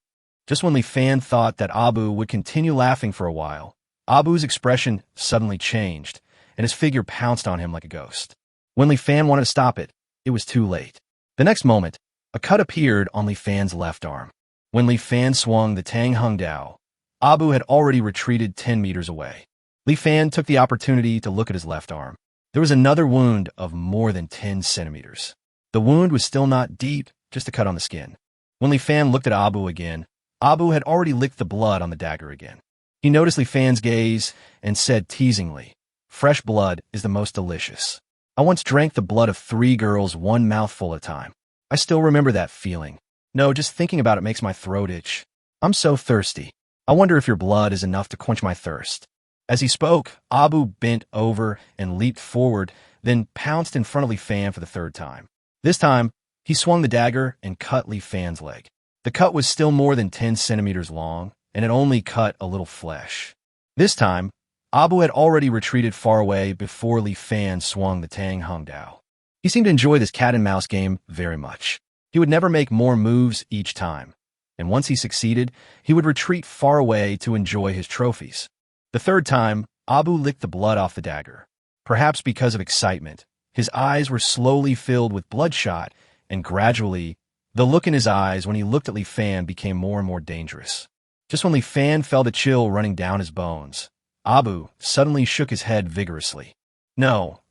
Just when Li Fan thought that Abu would continue laughing for a while, Abu's expression suddenly changed, and his figure pounced on him like a ghost. When Li Fan wanted to stop it, it was too late. The next moment, a cut appeared on Li Fan's left arm. When Li Fan swung the Tang Hung Dao, Abu had already retreated 10 meters away. Li Fan took the opportunity to look at his left arm. There was another wound of more than 10 centimeters. The wound was still not deep, just a cut on the skin. When Li Fan looked at Abu again, Abu had already licked the blood on the dagger again. He noticed Li Fan's gaze and said teasingly, "Fresh blood is the most delicious. I once drank the blood of 3 girls one mouthful at a time. I still remember that feeling. No, just thinking about it makes my throat itch. I'm so thirsty. I wonder if your blood is enough to quench my thirst." As he spoke, Abu bent over and leaped forward, then pounced in front of Li Fan for the 3rd time. This time, he swung the dagger and cut Li Fan's leg. The cut was still more than 10 centimeters long, and it only cut a little flesh. This time, Abu had already retreated far away before Li Fan swung the Tang Hung Dao. He seemed to enjoy this cat-and-mouse game very much. He would never make more moves each time, and once he succeeded, he would retreat far away to enjoy his trophies. The 3rd time, Abu licked the blood off the dagger. Perhaps because of excitement, his eyes were slowly filled with bloodshot, and gradually, the look in his eyes when he looked at Li Fan became more and more dangerous. Just when Li Fan felt a chill running down his bones, Abu suddenly shook his head vigorously. No.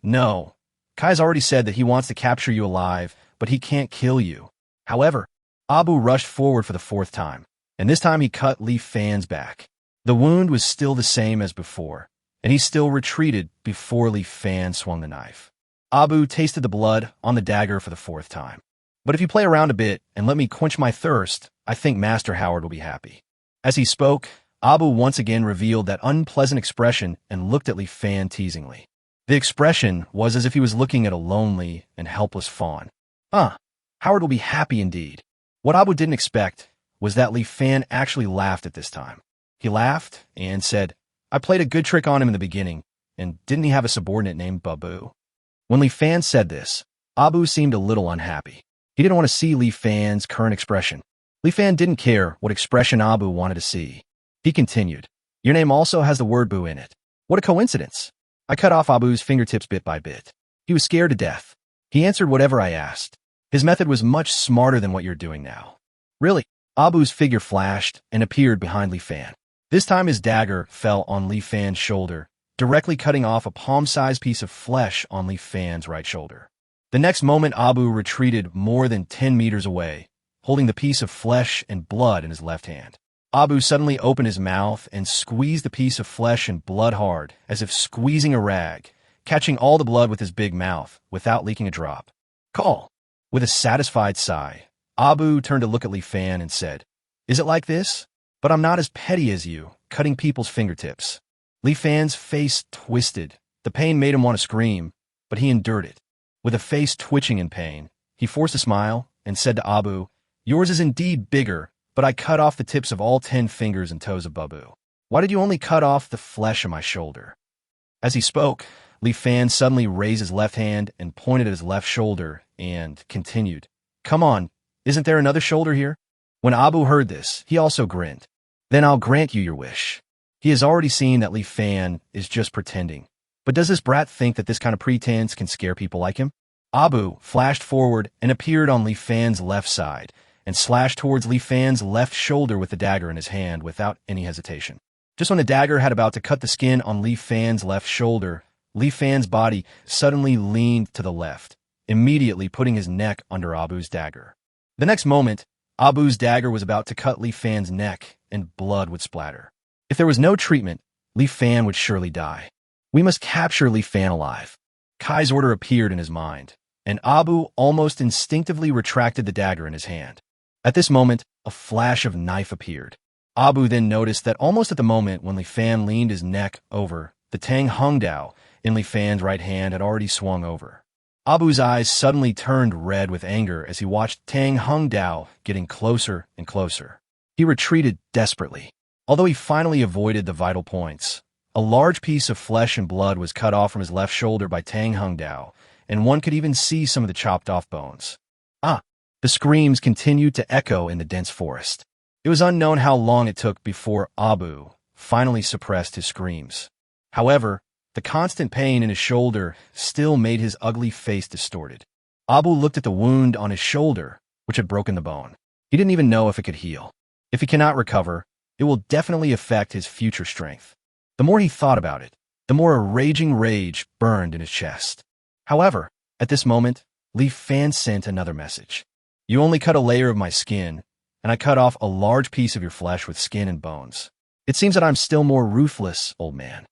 Kai's already said that he wants to capture you alive, but he can't kill you. However, Abu rushed forward for the 4th time, and this time he cut Li Fan's back. The wound was still the same as before, and he still retreated before Li Fan swung the knife. Abu tasted the blood on the dagger for the 4th time. But if you play around a bit and let me quench my thirst, I think Master Howard will be happy. As he spoke, Abu once again revealed that unpleasant expression and looked at Li Fan teasingly. The expression was as if he was looking at a lonely and helpless fawn. Howard will be happy indeed. What Abu didn't expect was that Li Fan actually laughed at this time. He laughed and said, "I played a good trick on him in the beginning, and didn't he have a subordinate named Babu?" When Li Fan said this, Abu seemed a little unhappy. He didn't want to see Li Fan's current expression. Li Fan didn't care what expression Abu wanted to see. He continued, "Your name also has the word Bu in it. What a coincidence." I cut off Abu's fingertips bit by bit. He was scared to death. He answered whatever I asked. His method was much smarter than what you're doing now. Really, Abu's figure flashed and appeared behind Li Fan. This time his dagger fell on Li Fan's shoulder, directly cutting off a palm-sized piece of flesh on Li Fan's right shoulder. The next moment, Abu retreated more than 10 meters away, holding the piece of flesh and blood in his left hand. Abu suddenly opened his mouth and squeezed the piece of flesh and blood hard, as if squeezing a rag, catching all the blood with his big mouth without leaking a drop. Call! With a satisfied sigh, Abu turned to look at Li Fan and said, "Is it like this? But I'm not as petty as you, cutting people's fingertips." Li Fan's face twisted. The pain made him want to scream, but he endured it. With a face twitching in pain, he forced a smile and said to Abu, "Yours is indeed bigger, but I cut off the tips of all 10 fingers and toes of Babu. Why did you only cut off the flesh of my shoulder?" As he spoke, Li Fan suddenly raised his left hand and pointed at his left shoulder and continued, "Come on, isn't there another shoulder here?" When Abu heard this, he also grinned. "Then I'll grant you your wish." He has already seen that Li Fan is just pretending. But does this brat think that this kind of pretense can scare people like him? Abu flashed forward and appeared on Li Fan's left side and slashed towards Li Fan's left shoulder with the dagger in his hand without any hesitation. Just when the dagger had about to cut the skin on Li Fan's left shoulder, Li Fan's body suddenly leaned to the left, immediately putting his neck under Abu's dagger. The next moment, Abu's dagger was about to cut Li Fan's neck and blood would splatter. If there was no treatment, Li Fan would surely die. We must capture Li Fan alive. Kai's order appeared in his mind, and Abu almost instinctively retracted the dagger in his hand. At this moment, a flash of knife appeared. Abu then noticed that almost at the moment when Li Fan leaned his neck over, the Tang Hung Dao in Li Fan's right hand had already swung over. Abu's eyes suddenly turned red with anger as he watched Tang Hung Dao getting closer and closer. He retreated desperately. Although he finally avoided the vital points, a large piece of flesh and blood was cut off from his left shoulder by Tang Hung Dao, and one could even see some of the chopped off bones. The screams continued to echo in the dense forest. It was unknown how long it took before Abu finally suppressed his screams. However, the constant pain in his shoulder still made his ugly face distorted. Abu looked at the wound on his shoulder, which had broken the bone. He didn't even know if it could heal. If he cannot recover, it will definitely affect his future strength. The more he thought about it, the more a raging rage burned in his chest. However, at this moment, Li Fan sent another message. "You only cut a layer of my skin, and I cut off a large piece of your flesh with skin and bones. It seems that I'm still more ruthless, old man."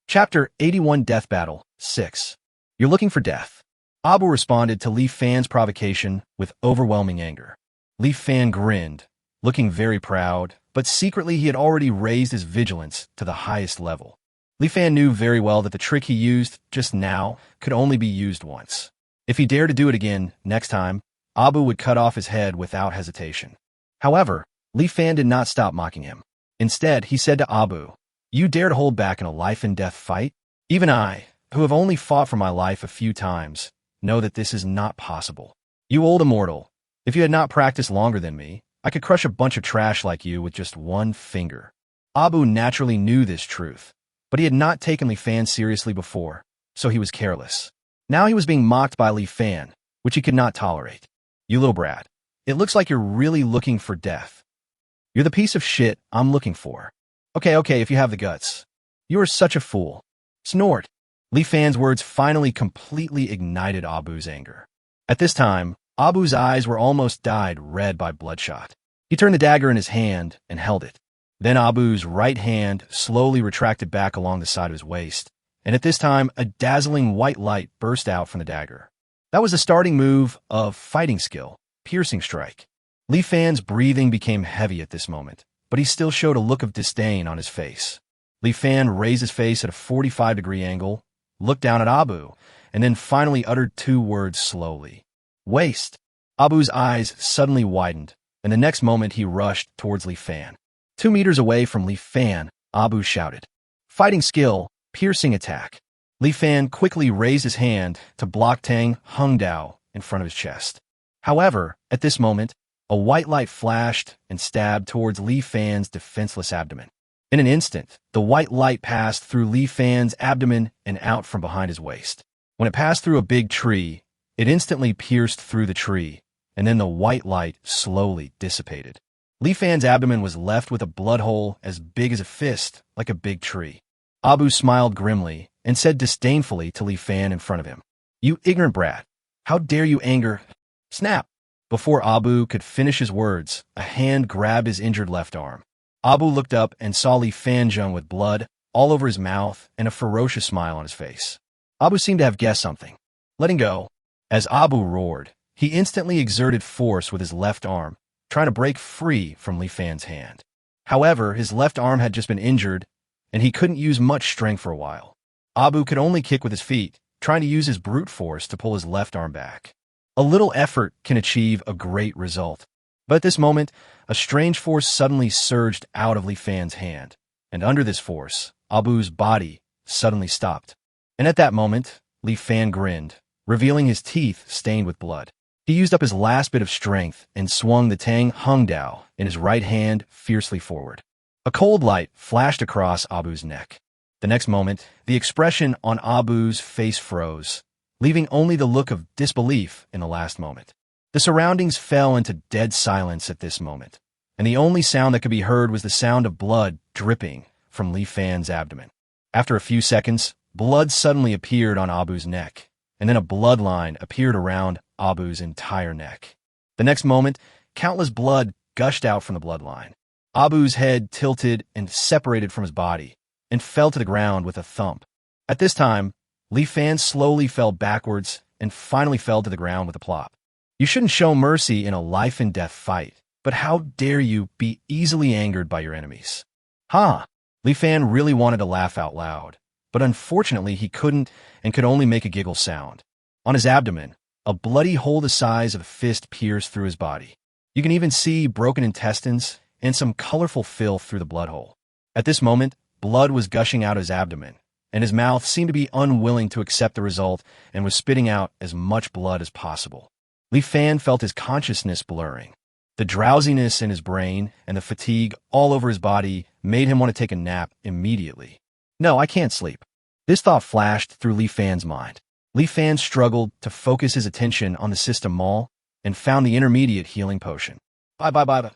Chapter 81 Death Battle 6. You're looking for death. Abu responded to Li Fan's provocation with overwhelming anger. Li Fan grinned, looking very proud, but secretly he had already raised his vigilance to the highest level. Li Fan knew very well that the trick he used just now could only be used once. If he dared to do it again next time, Abu would cut off his head without hesitation. However, Li Fan did not stop mocking him. Instead, he said to Abu, "You dare to hold back in a life-and-death fight? Even I, who have only fought for my life a few times, know that this is not possible. You old immortal, if you had not practiced longer than me, I could crush a bunch of trash like you with just one finger." Abu naturally knew this truth, but he had not taken Li Fan seriously before, so he was careless. Now he was being mocked by Li Fan, which he could not tolerate. "You little brat, it looks like you're really looking for death. You're the piece of shit I'm looking for. Okay, if you have the guts. You are such a fool." Snort. Li Fan's words finally completely ignited Abu's anger. At this time, Abu's eyes were almost dyed red by bloodshot. He turned the dagger in his hand and held it. Then Abu's right hand slowly retracted back along the side of his waist, and at this time, a dazzling white light burst out from the dagger. That was the starting move of fighting skill, Piercing Strike. Li Fan's breathing became heavy at this moment, but he still showed a look of disdain on his face. Li Fan raised his face at a 45-degree angle, looked down at Abu, and then finally uttered two words slowly. "Waste." Abu's eyes suddenly widened, and the next moment he rushed towards Li Fan. 2 meters away from Li Fan, Abu shouted, "Fighting skill, Piercing Attack." Li Fan quickly raised his hand to block Tang Hung Dao in front of his chest. However, at this moment, a white light flashed and stabbed towards Li Fan's defenseless abdomen. In an instant, the white light passed through Li Fan's abdomen and out from behind his waist. When it passed through a big tree, it instantly pierced through the tree, and then the white light slowly dissipated. Li Fan's abdomen was left with a blood hole as big as a fist, like a big tree. Abu smiled grimly and said disdainfully to Li Fan in front of him, "You ignorant brat! How dare you anger—" Snap! Before Abu could finish his words, a hand grabbed his injured left arm. Abu looked up and saw Li Fanzheng with blood all over his mouth and a ferocious smile on his face. Abu seemed to have guessed something. Letting go. As Abu roared, he instantly exerted force with his left arm, trying to break free from Li Fan's hand. However, his left arm had just been injured, and he couldn't use much strength for a while. Abu could only kick with his feet, trying to use his brute force to pull his left arm back. A little effort can achieve a great result. But at this moment, a strange force suddenly surged out of Li Fan's hand, and under this force, Abu's body suddenly stopped. And at that moment, Li Fan grinned, revealing his teeth stained with blood. He used up his last bit of strength and swung the Tang Hung Dao in his right hand fiercely forward. A cold light flashed across Abu's neck. The next moment, the expression on Abu's face froze, leaving only the look of disbelief in the last moment. The surroundings fell into dead silence at this moment, and the only sound that could be heard was the sound of blood dripping from Li Fan's abdomen. After a few seconds, blood suddenly appeared on Abu's neck, and then a bloodline appeared around Abu's entire neck. The next moment, countless blood gushed out from the bloodline. Abu's head tilted and separated from his body, and fell to the ground with a thump. At this time, Li Fan slowly fell backwards and finally fell to the ground with a plop. You shouldn't show mercy in a life-and-death fight, but how dare you be easily angered by your enemies? Ha! Li Fan really wanted to laugh out loud, but unfortunately he couldn't and could only make a giggle sound. On his abdomen, a bloody hole the size of a fist pierced through his body. You can even see broken intestines and some colorful filth through the blood hole. At this moment, blood was gushing out his abdomen, and his mouth seemed to be unwilling to accept the result and was spitting out as much blood as possible. Li Fan felt his consciousness blurring. The drowsiness in his brain and the fatigue all over his body made him want to take a nap immediately. No, I can't sleep. This thought flashed through Li Fan's mind. Li Fan struggled to focus his attention on the system mall and found the intermediate healing potion. Bye.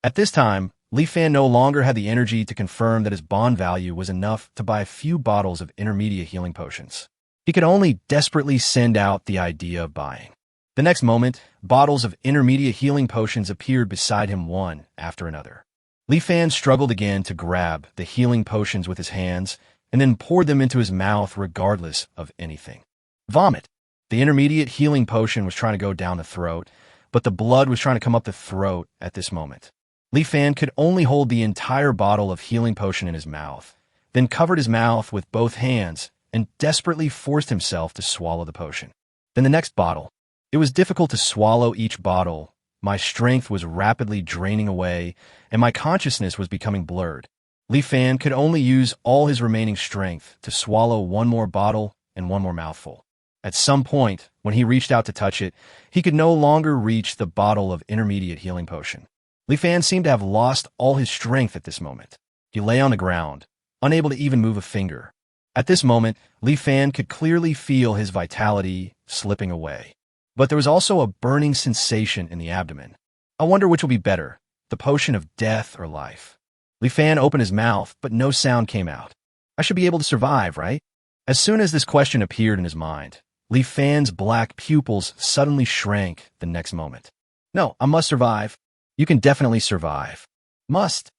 At this time, Li Fan no longer had the energy to confirm that his bond value was enough to buy a few bottles of intermediate healing potions. He could only desperately send out the idea of buying. The next moment, bottles of intermediate healing potions appeared beside him one after another. Li Fan struggled again to grab the healing potions with his hands and then poured them into his mouth regardless of anything. Vomit! The intermediate healing potion was trying to go down the throat, but the blood was trying to come up the throat at this moment. Li Fan could only hold the entire bottle of healing potion in his mouth, then covered his mouth with both hands and desperately forced himself to swallow the potion. Then the next bottle. It was difficult to swallow each bottle. My strength was rapidly draining away, and my consciousness was becoming blurred. Li Fan could only use all his remaining strength to swallow one more bottle and one more mouthful. At some point, when he reached out to touch it, he could no longer reach the bottle of intermediate healing potion. Li Fan seemed to have lost all his strength at this moment. He lay on the ground, unable to even move a finger. At this moment, Li Fan could clearly feel his vitality slipping away. But there was also a burning sensation in the abdomen. I wonder which will be better, the potion of death or life. Li Fan opened his mouth, but no sound came out. I should be able to survive, right? As soon as this question appeared in his mind, Li Fan's black pupils suddenly shrank the next moment. No, I must survive. You can definitely survive. Must.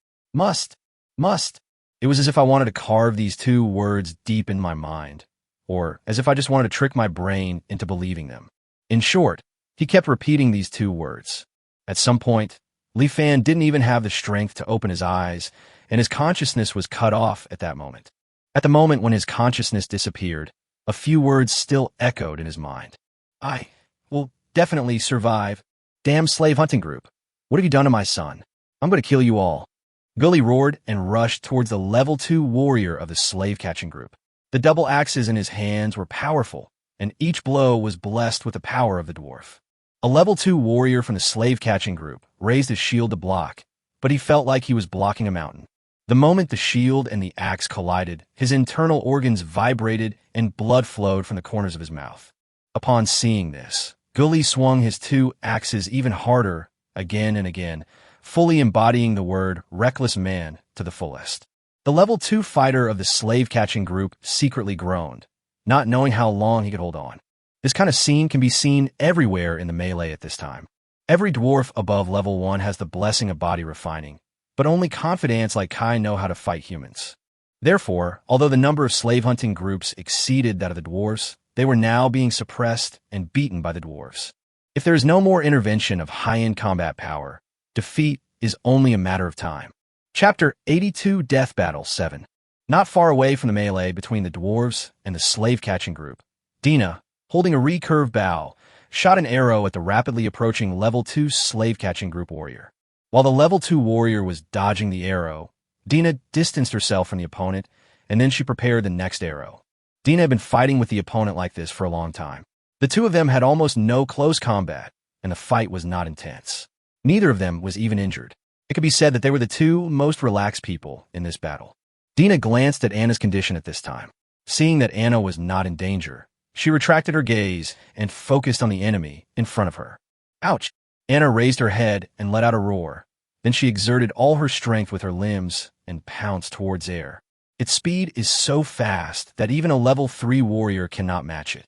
It was as if I wanted to carve these two words deep in my mind, or as if I just wanted to trick my brain into believing them. In short, he kept repeating these two words. At some point, Li Fan didn't even have the strength to open his eyes, and his consciousness was cut off at that moment. At the moment when his consciousness disappeared, a few words still echoed in his mind. I will definitely survive. Damn slave hunting group. What have you done to my son? I'm going to kill you all. Gully roared and rushed towards the level 2 warrior of the slave-catching group. The double axes in his hands were powerful, and each blow was blessed with the power of the dwarf. A level 2 warrior from the slave-catching group raised his shield to block, but he felt like he was blocking a mountain. The moment the shield and the axe collided, his internal organs vibrated and blood flowed from the corners of his mouth. Upon seeing this, Gully swung his 2 axes even harder, again and again, fully embodying the word reckless man to the fullest. The level 2 fighter of the slave-catching group secretly groaned, not knowing how long he could hold on. This kind of scene can be seen everywhere in the melee at this time. Every dwarf above level 1 has the blessing of body refining, but only confidants like Kai know how to fight humans. Therefore, although the number of slave-hunting groups exceeded that of the dwarves, they were now being suppressed and beaten by the dwarves. If there is no more intervention of high-end combat power, defeat is only a matter of time. Chapter 82 Death Battle 7. Not far away from the melee between the dwarves and the slave-catching group, Dina, holding a recurved bow, shot an arrow at the rapidly approaching level 2 slave-catching group warrior. While the level 2 warrior was dodging the arrow, Dina distanced herself from the opponent, and then she prepared the next arrow. Dina had been fighting with the opponent like this for a long time. The two of them had almost no close combat, and the fight was not intense. Neither of them was even injured. It could be said that they were the two most relaxed people in this battle. Dina glanced at Anna's condition at this time. Seeing that Anna was not in danger, she retracted her gaze and focused on the enemy in front of her. Ouch! Anna raised her head and let out a roar. Then she exerted all her strength with her limbs and pounced towards air. Its speed is so fast that even a level 3 warrior cannot match it.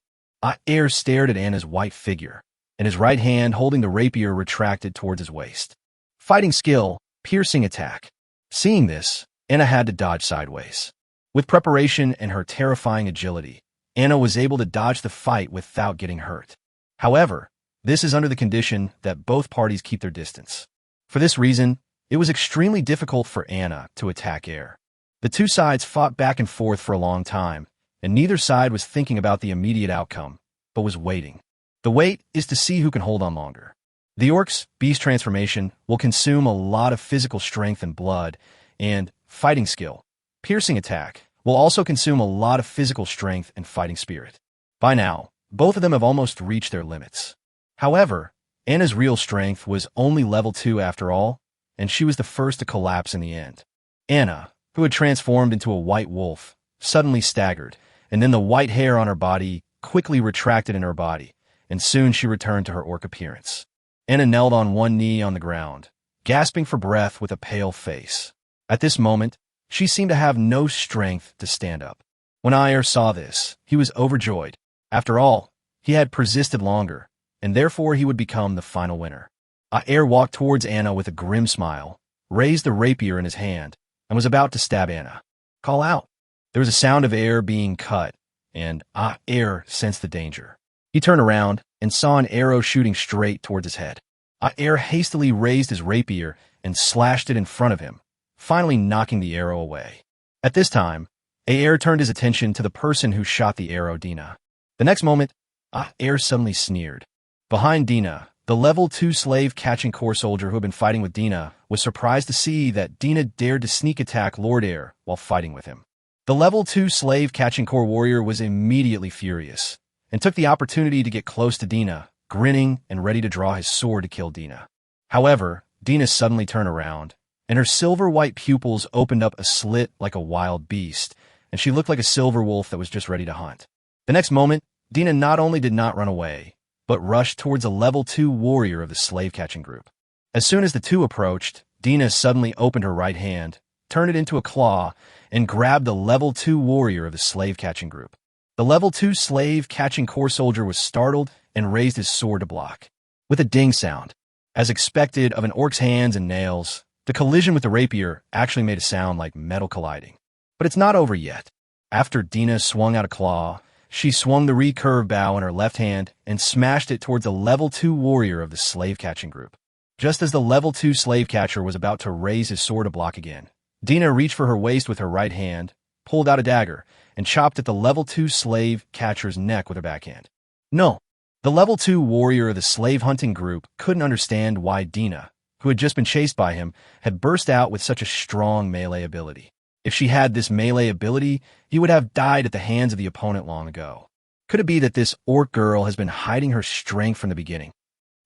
Air stared at Anna's white figure, and his right hand holding the rapier retracted towards his waist. Fighting skill, piercing attack. Seeing this, Anna had to dodge sideways. With preparation and her terrifying agility, Anna was able to dodge the fight without getting hurt. However, this is under the condition that both parties keep their distance. For this reason, it was extremely difficult for Anna to attack air. The two sides fought back and forth for a long time, and neither side was thinking about the immediate outcome, but was waiting. The wait is to see who can hold on longer. The orcs' beast transformation will consume a lot of physical strength and blood, and fighting skill, piercing attack, will also consume a lot of physical strength and fighting spirit. By now, both of them have almost reached their limits. However, Anna's real strength was only level 2 after all, and she was the first to collapse in the end. Anna, who had transformed into a white wolf, suddenly staggered, and then the white hair on her body quickly retracted in her body, and soon she returned to her orc appearance. Anna knelt on one knee on the ground, gasping for breath with a pale face. At this moment, she seemed to have no strength to stand up. When Ayer saw this, he was overjoyed. After all, he had persisted longer, and therefore he would become the final winner. Ayer walked towards Anna with a grim smile, raised the rapier in his hand, and was about to stab Anna. Call out. There was a sound of air being cut, and Ayer sensed the danger. He turned around and saw an arrow shooting straight towards his head. Ayer hastily raised his rapier and slashed it in front of him, finally knocking the arrow away. At this time, Ayer turned his attention to the person who shot the arrow, Dina. The next moment, Ayer suddenly sneered. Behind Dina, the level 2 slave-catching core soldier who had been fighting with Dina was surprised to see that Dina dared to sneak attack Lord Ayer while fighting with him. The level 2 slave-catching core warrior was immediately furious and took the opportunity to get close to Dina, grinning and ready to draw his sword to kill Dina. However, Dina suddenly turned around, and her silver-white pupils opened up a slit like a wild beast, and she looked like a silver wolf that was just ready to hunt. The next moment, Dina not only did not run away, but rushed towards a level 2 warrior of the slave-catching group. As soon as the two approached, Dina suddenly opened her right hand, turned it into a claw, and grabbed the level 2 warrior of the slave-catching group. The level 2 slave-catching core soldier was startled and raised his sword to block. With a ding sound, as expected of an orc's hands and nails, the collision with the rapier actually made a sound like metal colliding. But it's not over yet. After Dina swung out a claw, she swung the recurved bow in her left hand and smashed it towards the level 2 warrior of the slave-catching group. Just as the level 2 slave-catcher was about to raise his sword to block again, Dina reached for her waist with her right hand, pulled out a dagger, and chopped at the level 2 slave-catcher's neck with her backhand. No, the level 2 warrior of the slave-hunting group couldn't understand why Dina, who had just been chased by him, had burst out with such a strong melee ability. If she had this melee ability, he would have died at the hands of the opponent long ago. Could it be that this orc girl has been hiding her strength from the beginning?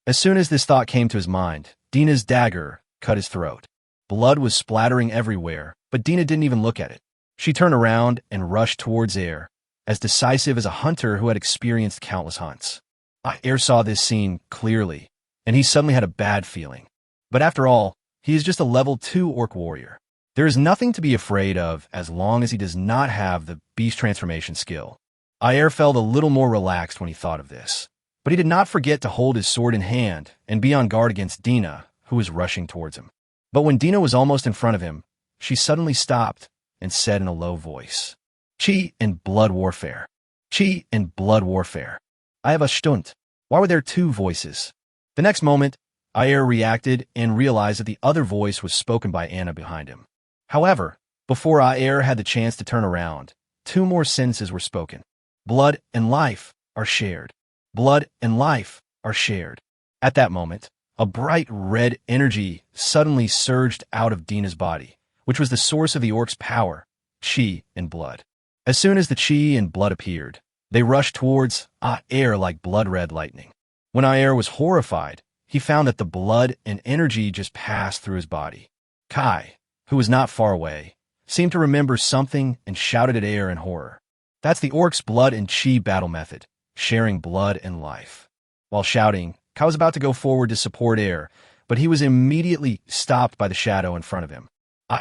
As soon as this thought came to his mind, Dina's dagger cut his throat. Blood was splattering everywhere, but Dina didn't even look at it. She turned around and rushed towards Ayer, as decisive as a hunter who had experienced countless hunts. Ayer saw this scene clearly, and he suddenly had a bad feeling. But after all, He is just a level 2 orc warrior. There is nothing to be afraid of as long as he does not have the beast transformation skill. Aer felt a little more relaxed when he thought of this. But he did not forget to hold his sword in hand and be on guard against Dina, who was rushing towards him. But when Dina was almost in front of him, she suddenly stopped and said in a low voice, "Chi and blood warfare. Chi and blood warfare. I have a stunt." Why were there two voices? The next moment, Aer reacted and realized that the other voice was spoken by Anna behind him. However, before Aer had the chance to turn around, two more sentences were spoken. Blood and life are shared. Blood and life are shared. At that moment, a bright red energy suddenly surged out of Dina's body, which was the source of the orc's power, chi and blood. As soon as the chi and blood appeared, they rushed towards Aer like blood-red lightning. When Aer was horrified, he found that the blood and energy just passed through his body. Kai, who was not far away, seemed to remember something and shouted at Aer in horror. That's the orc's blood and chi battle method, sharing blood and life. While shouting, Kai was about to go forward to support Aer, but he was immediately stopped by the shadow in front of him.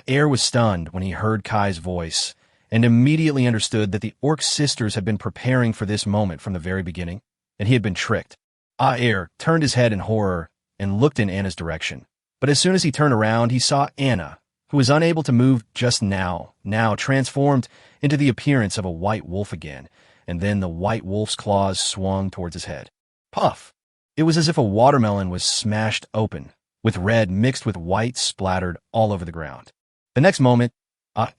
Aer was stunned when he heard Kai's voice and immediately understood that the orc sisters had been preparing for this moment from the very beginning, and he had been tricked. Aer turned his head in horror and looked in Anna's direction. But as soon as he turned around, he saw Anna, who was unable to move just now transformed into the appearance of a white wolf again, and then the white wolf's claws swung towards his head. Puff! It was as if a watermelon was smashed open, with red mixed with white splattered all over the ground. The next moment,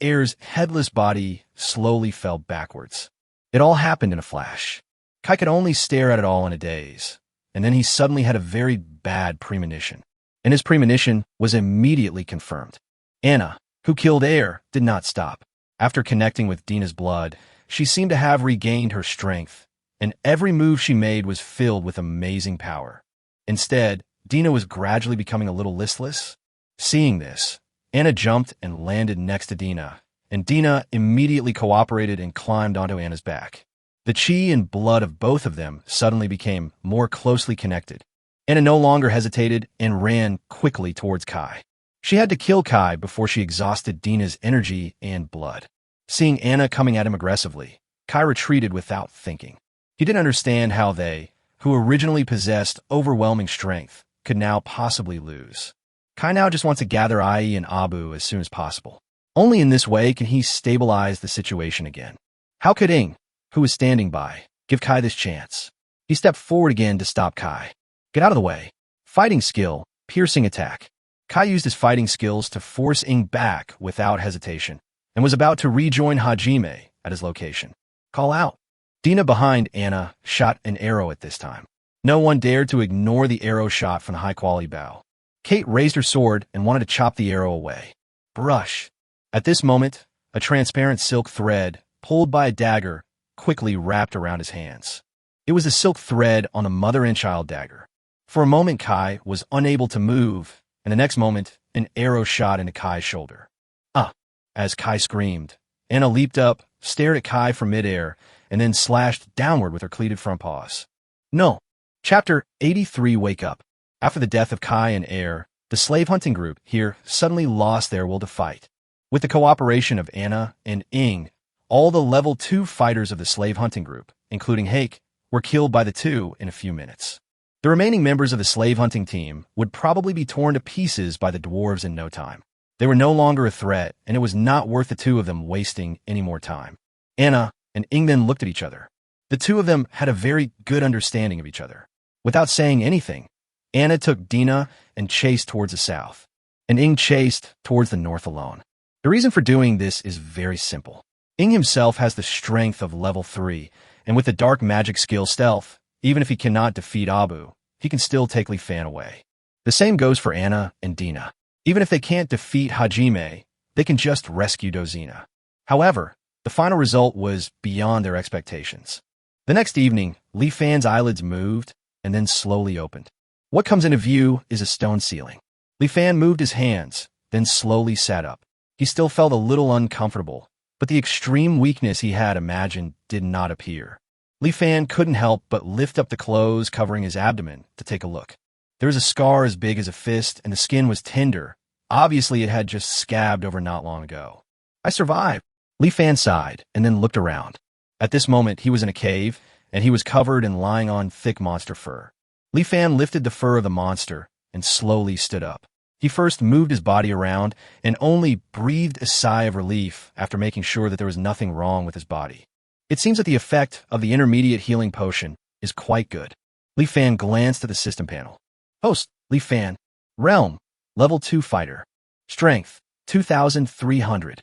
Aer's headless body slowly fell backwards. It all happened in a flash. Kai could only stare at it all in a daze, and then he suddenly had a very bad premonition. And his premonition was immediately confirmed. Anna, who killed Aer, did not stop. After connecting with Dina's blood, she seemed to have regained her strength, and every move she made was filled with amazing power. Instead, Dina was gradually becoming a little listless. Seeing this, Anna jumped and landed next to Dina, and Dina immediately cooperated and climbed onto Anna's back. The chi and blood of both of them suddenly became more closely connected. Anna no longer hesitated and ran quickly towards Kai. She had to kill Kai before she exhausted Dina's energy and blood. Seeing Anna coming at him aggressively, Kai retreated without thinking. He didn't understand how they, who originally possessed overwhelming strength, could now possibly lose. Kai now just wants to gather Ai and Abu as soon as possible. Only in this way can he stabilize the situation again. How could Ing, who was standing by, give Kai this chance? He stepped forward again to stop Kai. Get out of the way. Fighting skill, piercing attack. Kai used his fighting skills to force Ing back without hesitation, and was about to rejoin Hajime at his location. Call out. Dina behind Anna shot an arrow at this time. No one dared to ignore the arrow shot from the high-quality bow. Kate raised her sword and wanted to chop the arrow away. Brush. At this moment, a transparent silk thread, pulled by a dagger, quickly wrapped around his hands. It was a silk thread on a mother and child dagger. For a moment, Kai was unable to move, and the next moment, an arrow shot into Kai's shoulder. Ah! As Kai screamed, Anna leaped up, stared at Kai from midair, and then slashed downward with her cleated front paws. No. Chapter 83 Wake Up. After the death of Kai and Aer, the slave hunting group here suddenly lost their will to fight. With the cooperation of Anna and Ing, all the level 2 fighters of the slave hunting group, including Hake, were killed by the two in a few minutes. The remaining members of the slave hunting team would probably be torn to pieces by the dwarves in no time. They were no longer a threat, and it was not worth the two of them wasting any more time. Anna and Ing then looked at each other. The two of them had a very good understanding of each other. Without saying anything, Anna took Dina and chased towards the south, and Ing chased towards the north alone. The reason for doing this is very simple. Ing himself has the strength of level 3, and with the dark magic skill Stealth, even if he cannot defeat Abu, he can still take Li Fan away. The same goes for Anna and Dina. Even if they can't defeat Hajime, they can just rescue Dozina. However, the final result was beyond their expectations. The next evening, Li Fan's eyelids moved and then slowly opened. What comes into view is a stone ceiling. Li Fan moved his hands, then slowly sat up. He still felt a little uncomfortable, but the extreme weakness he had imagined did not appear. Li Fan couldn't help but lift up the clothes covering his abdomen to take a look. There was a scar as big as a fist, and the skin was tender, Obviously, it had just scabbed over not long ago. I survived. Li Fan sighed and then looked around. At this moment, he was in a cave, and he was covered and lying on thick monster fur. Li Fan lifted the fur of the monster and slowly stood up. He first moved his body around and only breathed a sigh of relief after making sure that there was nothing wrong with his body. It seems that the effect of the intermediate healing potion is quite good. Li Fan glanced at the system panel. Host, Li Fan. Realm, level 2 fighter. Strength, 2,300.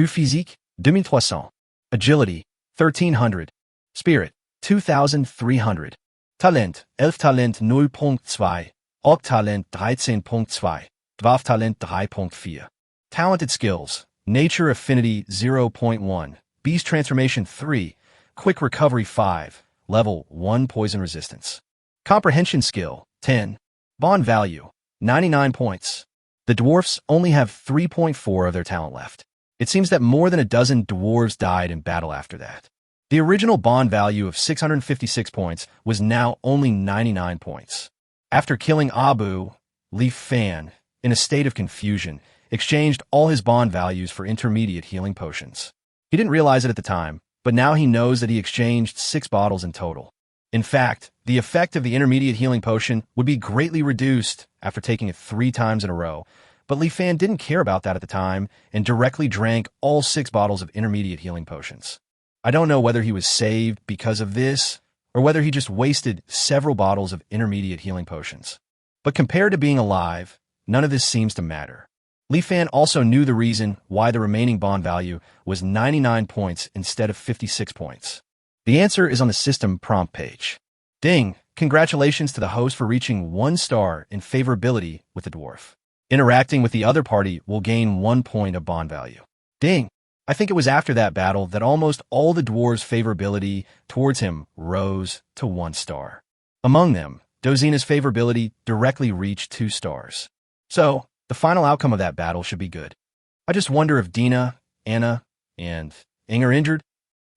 Physique, 2,300. Agility, 1,300. Spirit, 2,300. Talent, Elf-Talent 0.2. Orc-Talent 13.2. Dwarf-Talent 3.4. Talented skills, Nature Affinity 0.1. Beast Transformation 3. Quick Recovery 5. Level 1 Poison Resistance. Comprehension Skill 10. Bond Value 99 points. The dwarfs only have 3.4 of their talent left. It seems that more than a dozen dwarves died in battle after that. The original bond value of 656 points was now only 99 points. After killing Abu, Li Fan, in a state of confusion, exchanged all his bond values for intermediate healing potions. He didn't realize it at the time, but now he knows that he exchanged 6 bottles in total. In fact, the effect of the intermediate healing potion would be greatly reduced after taking it 3 times in a row, but Li Fan didn't care about that at the time and directly drank all 6 bottles of intermediate healing potions. I don't know whether he was saved because of this, or whether he just wasted several bottles of intermediate healing potions. But compared to being alive, none of this seems to matter. Li Fan also knew the reason why the remaining bond value was 99 points instead of 56 points. The answer is on the system prompt page. Ding! Congratulations to the host for reaching 1 star in favorability with the dwarf. Interacting with the other party will gain 1 point of bond value. Ding! I think it was after that battle that almost all the dwarves' favorability towards him rose to 1 star. Among them, Dozina's favorability directly reached 2 stars. So, the final outcome of that battle should be good. I just wonder if Dina, Anna, and Ing are injured?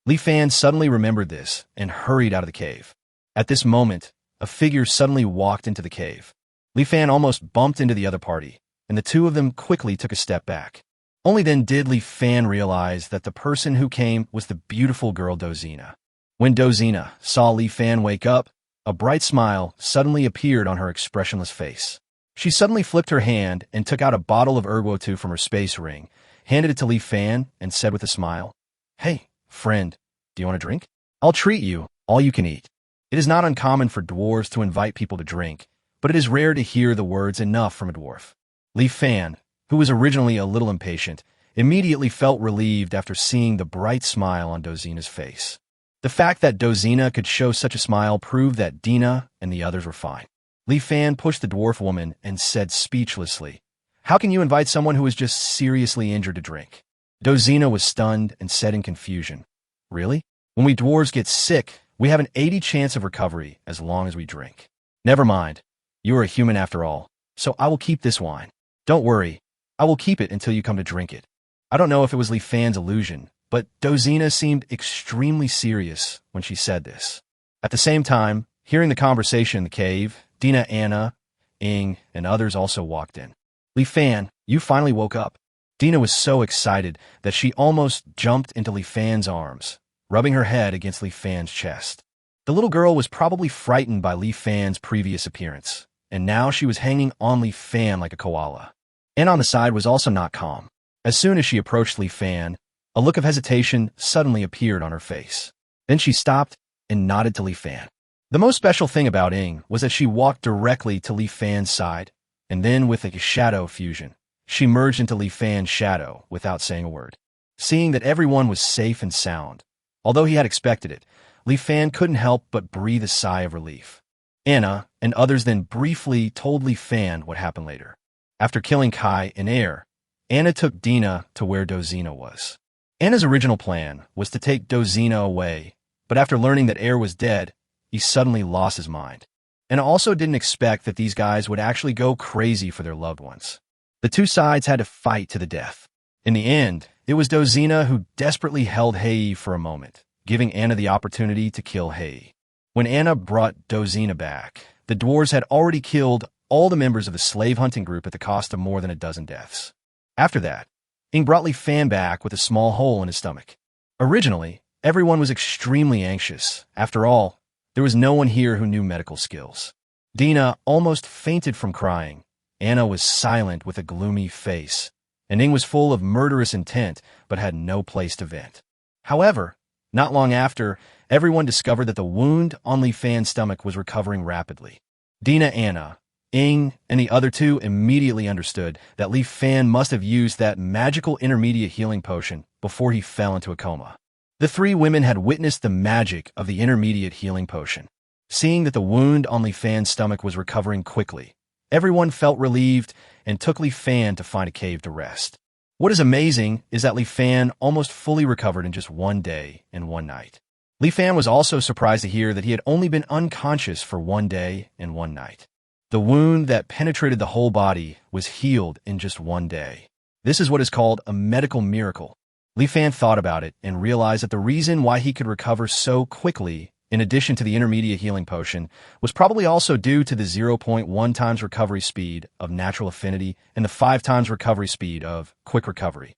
Li Fan suddenly remembered this and hurried out of the cave. At this moment, a figure suddenly walked into the cave. Li Fan almost bumped into the other party, and the two of them quickly took a step back. Only then did Li Fan realize that the person who came was the beautiful girl Dozina. When Dozina saw Li Fan wake up, a bright smile suddenly appeared on her expressionless face. She suddenly flipped her hand and took out a bottle of Ergotu from her space ring, handed it to Li Fan, and said with a smile, "Hey, friend, do you want a drink? I'll treat you, all you can eat." It is not uncommon for dwarves to invite people to drink, but it is rare to hear the words enough from a dwarf. Li Fan, who was originally a little impatient, immediately felt relieved after seeing the bright smile on Dozina's face. The fact that Dozina could show such a smile proved that Dina and the others were fine. Li Fan pushed the dwarf woman and said speechlessly, "How can you invite someone who is just seriously injured to drink?" Dozina was stunned and said in confusion, "Really? When we dwarves get sick, we have an 80 chance of recovery as long as we drink." "Never mind. You are a human after all, so I will keep this wine. Don't worry. I will keep it until you come to drink it." I don't know if it was Li Fan's illusion, but Dozina seemed extremely serious when she said this. At the same time, hearing the conversation in the cave, Dina, Anna, Ing, and others also walked in. "Li Fan, you finally woke up." Dina was so excited that she almost jumped into Li Fan's arms, rubbing her head against Li Fan's chest. The little girl was probably frightened by Li Fan's previous appearance, and now she was hanging on Li Fan like a koala. Anna on the side was also not calm. As soon as she approached Li Fan, a look of hesitation suddenly appeared on her face. Then she stopped and nodded to Li Fan. The most special thing about Ing was that she walked directly to Li Fan's side, and then with a shadow fusion, she merged into Li Fan's shadow without saying a word. Seeing that everyone was safe and sound, although he had expected it, Li Fan couldn't help but breathe a sigh of relief. Anna and others then briefly told Li Fan what happened later. After killing Kai and Air, Anna took Dina to where Dozina was. Anna's original plan was to take Dozina away, but after learning that Air was dead, he suddenly lost his mind. Anna also didn't expect that these guys would actually go crazy for their loved ones. The two sides had to fight to the death. In the end, it was Dozina who desperately held Hei for a moment, giving Anna the opportunity to kill Hei. When Anna brought Dozina back, the dwarves had already killed all the members of the slave hunting group at the cost of more than a dozen deaths. After that, Ing brought Li Fan back with a small hole in his stomach. Originally, everyone was extremely anxious. After all, there was no one here who knew medical skills. Dina almost fainted from crying. Anna was silent with a gloomy face, and Ing was full of murderous intent but had no place to vent. However, not long after, everyone discovered that the wound on Li Fan's stomach was recovering rapidly. Dina, Anna, Ing, and the other two immediately understood that Li Fan must have used that magical intermediate healing potion before he fell into a coma. The three women had witnessed the magic of the intermediate healing potion. Seeing that the wound on Li Fan's stomach was recovering quickly, everyone felt relieved and took Li Fan to find a cave to rest. What is amazing is that Li Fan almost fully recovered in just 1 day and 1 night. Li Fan was also surprised to hear that he had only been unconscious for 1 day and 1 night. The wound that penetrated the whole body was healed in just 1 day. This is what is called a medical miracle. Li Fan thought about it and realized that the reason why he could recover so quickly, in addition to the intermediate healing potion, was probably also due to the 0.1 times recovery speed of natural affinity and the 5 times recovery speed of quick recovery.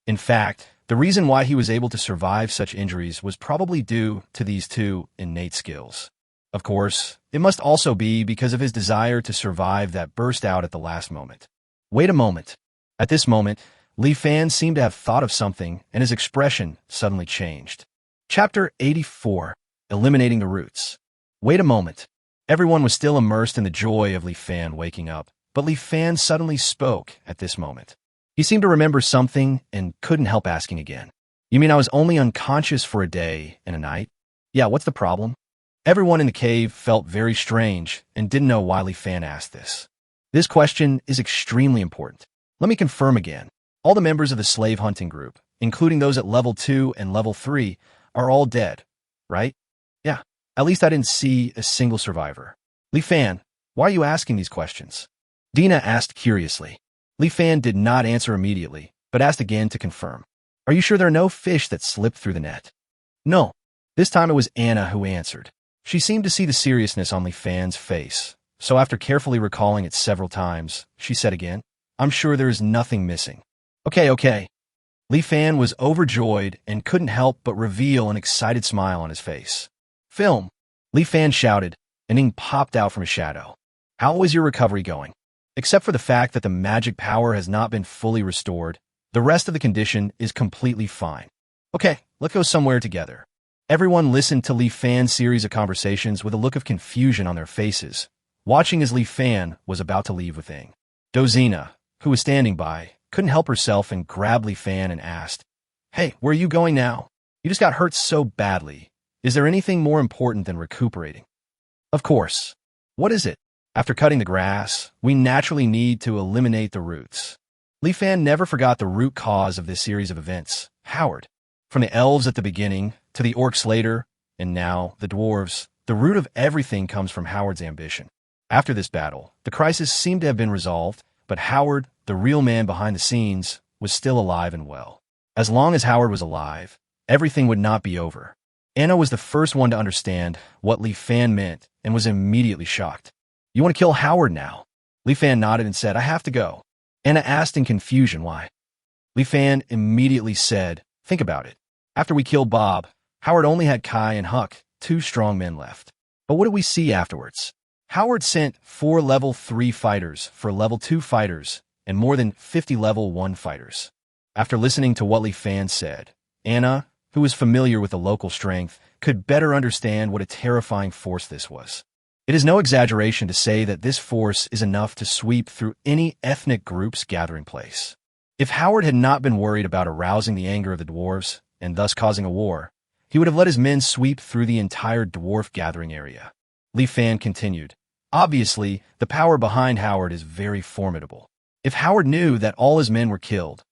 In fact, the reason why he was able to survive such injuries was probably due to these two innate skills. Of course, it must also be because of his desire to survive that burst out at the last moment. Wait a moment. At this moment, Li Fan seemed to have thought of something, and his expression suddenly changed. Chapter 84. Eliminating the Roots. Wait a moment. Everyone was still immersed in the joy of Li Fan waking up, but Li Fan suddenly spoke at this moment. He seemed to remember something and couldn't help asking again. You mean I was only unconscious for a day and a night? Yeah, what's the problem? Everyone in the cave felt very strange and didn't know why Li Fan asked this. This question is extremely important. Let me confirm again. All the members of the slave hunting group, including those at level 2 and level 3, are all dead, right? Yeah, at least I didn't see a single survivor. Li Fan, why are you asking these questions? Dina asked curiously. Li Fan did not answer immediately, but asked again to confirm. Are you sure there are no fish that slipped through the net? No. This time it was Anna who answered. She seemed to see the seriousness on Li Fan's face, so after carefully recalling it several times, she said again, I'm sure there is nothing missing. Okay. Li Fan was overjoyed and couldn't help but reveal an excited smile on his face. Film! Li Fan shouted, and Ing popped out from a shadow. How is your recovery going? Except for the fact that the magic power has not been fully restored, the rest of the condition is completely fine. Okay, let's go somewhere together. Everyone listened to Li Fan's series of conversations with a look of confusion on their faces, watching as Li Fan was about to leave with Ing. Dozina, who was standing by, couldn't help herself and grabbed Li Fan and asked, Hey, where are you going now? You just got hurt so badly. Is there anything more important than recuperating? Of course. What is it? After cutting the grass, we naturally need to eliminate the roots. Li Fan never forgot the root cause of this series of events, Howard. From the elves at the beginning, to the orcs later, and now the dwarves, the root of everything comes from Howard's ambition. After this battle, the crisis seemed to have been resolved, but Howard, the real man behind the scenes, was still alive and well. As long as Howard was alive, everything would not be over. Anna was the first one to understand what Li Fan meant and was immediately shocked. You want to kill Howard now? Li Fan nodded and said, I have to go. Anna asked in confusion why. Li Fan immediately said, Think about it. After we killed Bob, Howard only had Kai and Huck, 2 strong men left. But what did we see afterwards? Howard sent 4 level 3 fighters for level 2 fighters and more than 50 level 1 fighters. After listening to what Li Fan said, Anna, who was familiar with the local strength, could better understand what a terrifying force this was. It is no exaggeration to say that this force is enough to sweep through any ethnic group's gathering place. If Howard had not been worried about arousing the anger of the dwarves, and thus causing a war, he would have let his men sweep through the entire dwarf gathering area. Li Fan continued, Obviously, the power behind Howard is very formidable. If Howard knew that all his men were killed,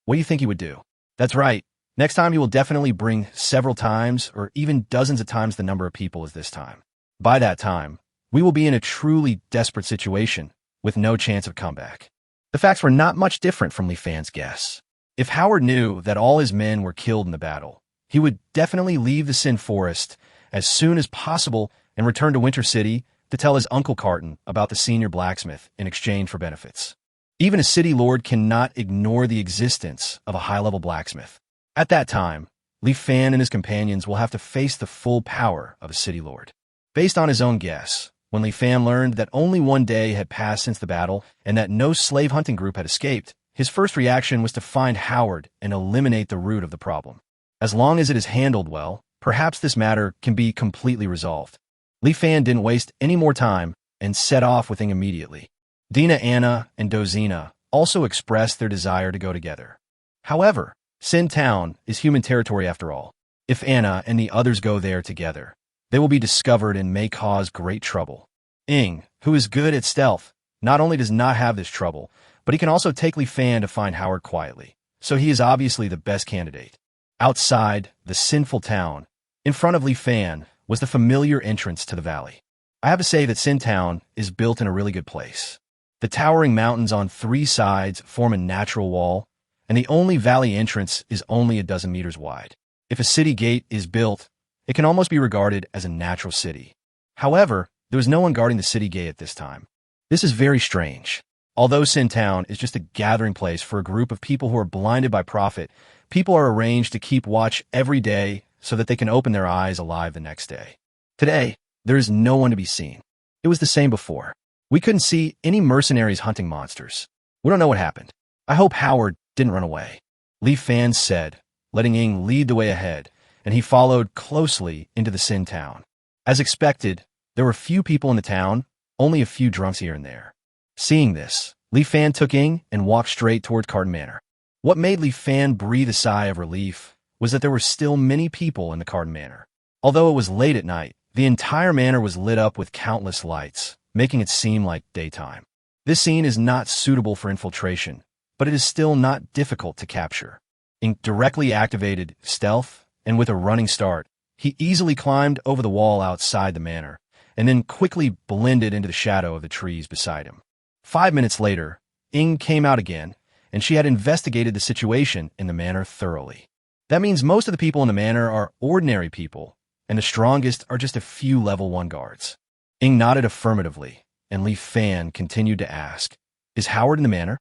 what do you think he would do? That's right. Next time he will definitely bring several times or even dozens of times the number of people as this time. By that time, we will be in a truly desperate situation with no chance of comeback. The facts were not much different from Li Fan's guess. If Howard knew that all his men were killed in the battle, he would definitely leave the Sin Forest as soon as possible and return to Winter City to tell his Uncle Carton about the senior blacksmith in exchange for benefits. Even a city lord cannot ignore the existence of a high-level blacksmith. At that time, Li Fan and his companions will have to face the full power of a city lord. Based on his own guess, when Li Fan learned that only one day had passed since the battle and that no slave hunting group had escaped, his first reaction was to find Howard and eliminate the root of the problem. As long as it is handled well, perhaps this matter can be completely resolved. Li Fan didn't waste any more time and set off with Ing immediately. Dina, Anna, and Dozina also expressed their desire to go together. However, Sin Town is human territory after all. If Anna and the others go there together, they will be discovered and may cause great trouble. Ing, who is good at stealth, not only does not have this trouble, but he can also take Li Fan to find Howard quietly, so he is obviously the best candidate. Outside the sinful town, in front of Li Fan, was the familiar entrance to the valley. I have to say that Sin Town is built in a really good place. The towering mountains on three sides form a natural wall, and the only valley entrance is only a dozen meters wide. If a city gate is built, it can almost be regarded as a natural city. However, there was no one guarding the city gate at this time. This is very strange. Although Sin Town is just a gathering place for a group of people who are blinded by profit, people are arranged to keep watch every day so that they can open their eyes alive the next day. Today, there is no one to be seen. It was the same before. We couldn't see any mercenaries hunting monsters. We don't know what happened. I hope Howard didn't run away. Li Fan said, letting Ing lead the way ahead, and he followed closely into the Sin Town. As expected, there were few people in the town, only a few drunks here and there. Seeing this, Li Fan took Ing and walked straight toward Carton Manor. What made Li Fan breathe a sigh of relief was that there were still many people in the Carton Manor. Although it was late at night, the entire manor was lit up with countless lights, making it seem like daytime. This scene is not suitable for infiltration, but it is still not difficult to capture. Ing directly activated stealth, and with a running start, he easily climbed over the wall outside the manor, and then quickly blended into the shadow of the trees beside him. 5 minutes later, Ing came out again, and she had investigated the situation in the manor thoroughly. That means most of the people in the manor are ordinary people, and the strongest are just a few level 1 guards. Ing nodded affirmatively, and Li Fan continued to ask, "Is Howard in the manor?"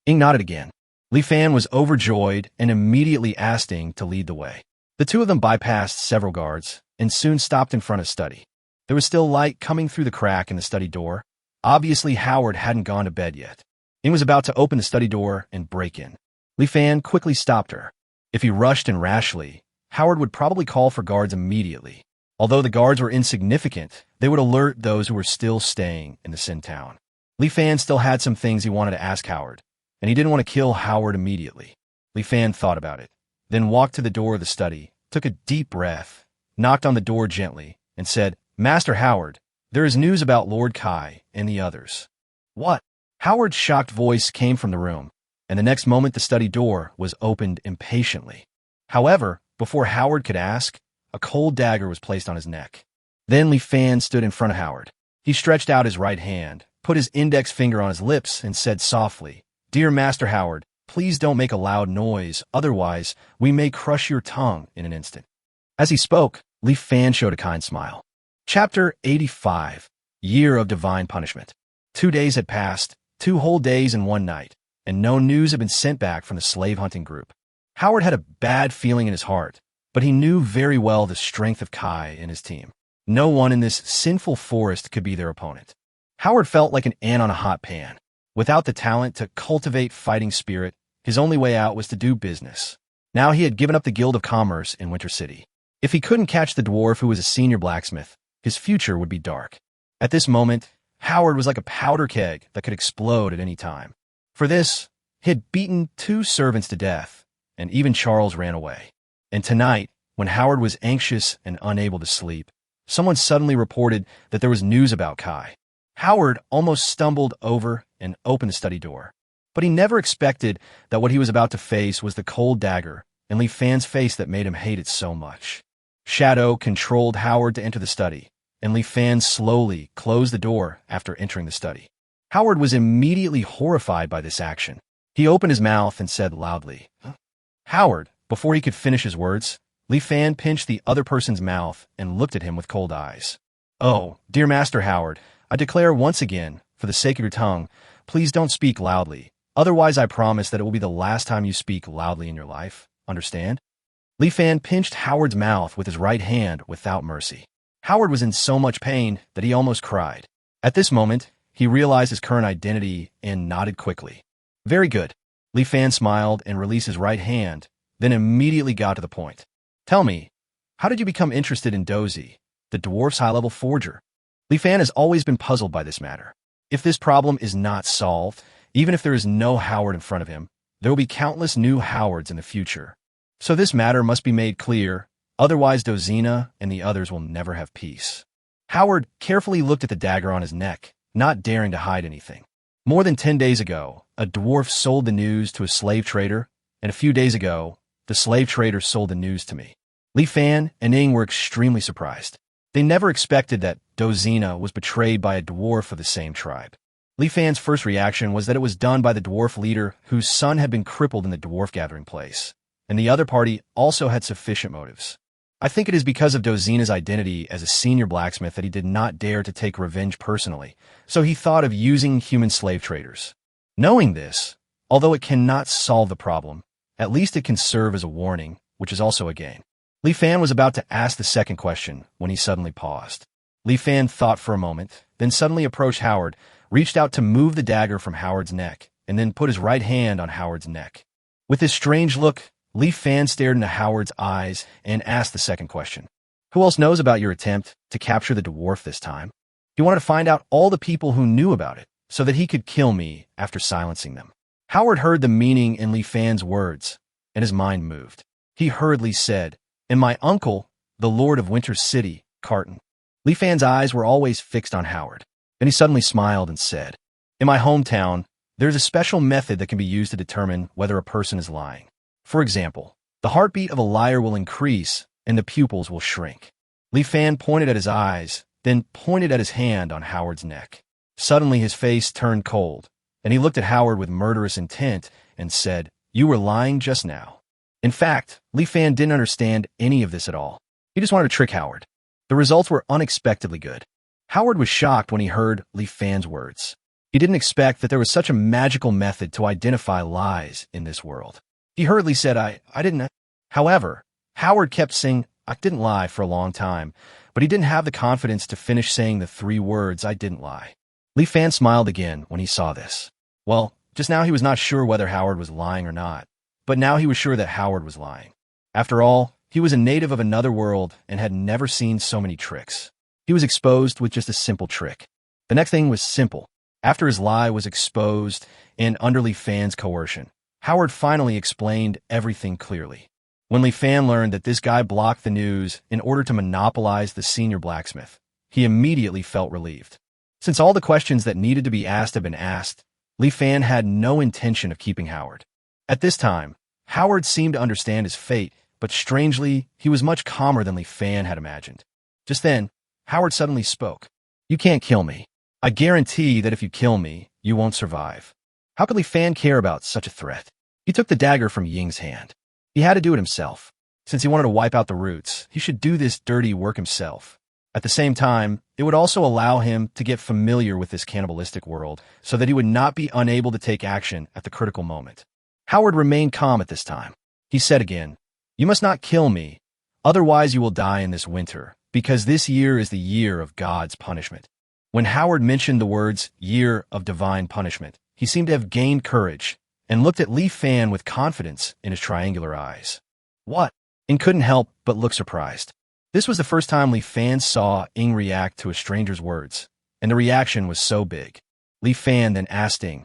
Ing nodded again. Li Fan was overjoyed and immediately asked Ing to lead the way. The two of them bypassed several guards and soon stopped in front of the study. There was still light coming through the crack in the study door. Obviously, Howard hadn't gone to bed yet. Ing was about to open the study door and break in. Li Fan quickly stopped her. If he rushed and rashly, Howard would probably call for guards immediately. Although the guards were insignificant, they would alert those who were still staying in the Sin Town. Li Fan still had some things he wanted to ask Howard, and he didn't want to kill Howard immediately. Li Fan thought about it, then walked to the door of the study, took a deep breath, knocked on the door gently, and said, "Master Howard, there is news about Lord Kai and the others." "What?" Howard's shocked voice came from the room, and the next moment the study door was opened impatiently. However, before Howard could ask, a cold dagger was placed on his neck. Then Li Fan stood in front of Howard. He stretched out his right hand, put his index finger on his lips, and said softly, "Dear Master Howard, please don't make a loud noise, otherwise we may crush your tongue in an instant." As he spoke, Li Fan showed a kind smile. Chapter 85, Year of Divine Punishment. 2 days had passed, 2 whole days and 1 night, and no news had been sent back from the slave hunting group. Howard had a bad feeling in his heart, but he knew very well the strength of Kai and his team. No one in this sinful forest could be their opponent. Howard felt like an ant on a hot pan. Without the talent to cultivate fighting spirit, his only way out was to do business. Now he had given up the Guild of Commerce in Winter City. If he couldn't catch the dwarf who was a senior blacksmith, his future would be dark. At this moment, Howard was like a powder keg that could explode at any time. For this, he had beaten 2 servants to death, and even Charles ran away. And tonight, when Howard was anxious and unable to sleep, someone suddenly reported that there was news about Kai. Howard almost stumbled over and opened the study door. But he never expected that what he was about to face was the cold dagger and Li Fan's face that made him hate it so much. Shadow controlled Howard to enter the study, and Li Fan slowly closed the door after entering the study. Howard was immediately horrified by this action. He opened his mouth and said loudly, "Huh?" Howard, before he could finish his words, Li Fan pinched the other person's mouth and looked at him with cold eyes. "Oh, dear Master Howard, I declare once again, for the sake of your tongue, please don't speak loudly. Otherwise, I promise that it will be the last time you speak loudly in your life. Understand? Li Fan pinched Howard's mouth with his right hand without mercy. Howard was in so much pain that he almost cried. At this moment, he realized his current identity and nodded quickly. Very good. Li Fan smiled and released his right hand, then immediately got to the point. Tell me, how did you become interested in Dozy, the dwarf's high-level forger? Li Fan has always been puzzled by this matter. If this problem is not solved, even if there is no Howard in front of him, there will be countless new Howards in the future. So this matter must be made clear, otherwise Dozina and the others will never have peace. Howard carefully looked at the dagger on his neck, not daring to hide anything. More than 10 days ago, a dwarf sold the news to a slave trader, and a few days ago, the slave trader sold the news to me. Li Fan and Ing were extremely surprised. They never expected that Dozina was betrayed by a dwarf of the same tribe. Li Fan's first reaction was that it was done by the dwarf leader whose son had been crippled in the dwarf gathering place, and the other party also had sufficient motives. I think it is because of Dozina's identity as a senior blacksmith that he did not dare to take revenge personally, so he thought of using human slave traders. Knowing this, although it cannot solve the problem, at least it can serve as a warning, which is also a gain. Li Fan was about to ask the second question when he suddenly paused. Li Fan thought for a moment, then suddenly approached Howard, reached out to move the dagger from Howard's neck, and then put his right hand on Howard's neck. With this strange look, Li Fan stared into Howard's eyes and asked the second question. Who else knows about your attempt to capture the dwarf this time? He wanted to find out all the people who knew about it, so that he could kill me after silencing them. Howard heard the meaning in Li Fan's words, and his mind moved. He hurriedly said, "And my uncle, the Lord of Winter City, Carton." Li Fan's eyes were always fixed on Howard. Then he suddenly smiled and said, "In my hometown, there's a special method that can be used to determine whether a person is lying. For example, the heartbeat of a liar will increase and the pupils will shrink." Li Fan pointed at his eyes, then pointed at his hand on Howard's neck. Suddenly his face turned cold, and he looked at Howard with murderous intent and said, "You were lying just now." In fact, Li Fan didn't understand any of this at all. He just wanted to trick Howard. The results were unexpectedly good. Howard was shocked when he heard Li Fan's words. He didn't expect that there was such a magical method to identify lies in this world. He hurriedly said, I didn't. However, Howard kept saying, "I didn't lie" for a long time, but he didn't have the confidence to finish saying the 3 words, "I didn't lie." Li Fan smiled again when he saw this. Well, just now he was not sure whether Howard was lying or not, but now he was sure that Howard was lying. After all, he was a native of another world and had never seen so many tricks. He was exposed with just a simple trick. The next thing was simple. After his lie was exposed and under Li Fan's coercion, Howard finally explained everything clearly. When Li Fan learned that this guy blocked the news in order to monopolize the senior blacksmith, he immediately felt relieved. Since all the questions that needed to be asked had been asked, Li Fan had no intention of keeping Howard. At this time, Howard seemed to understand his fate, but strangely, he was much calmer than Li Fan had imagined. Just then, Howard suddenly spoke. "You can't kill me. I guarantee that if you kill me, you won't survive." How could Li Fan care about such a threat? He took the dagger from Ying's hand. He had to do it himself. Since he wanted to wipe out the roots, he should do this dirty work himself. At the same time, it would also allow him to get familiar with this cannibalistic world so that he would not be unable to take action at the critical moment. Howard remained calm at this time. He said again, "You must not kill me, otherwise you will die in this winter, because this year is the year of God's punishment." When Howard mentioned the words "year of divine punishment," he seemed to have gained courage and looked at Li Fan with confidence in his triangular eyes. "What?" Ing couldn't help but look surprised. This was the first time Li Fan saw Ing react to a stranger's words, and the reaction was so big. Li Fan then asked Ing,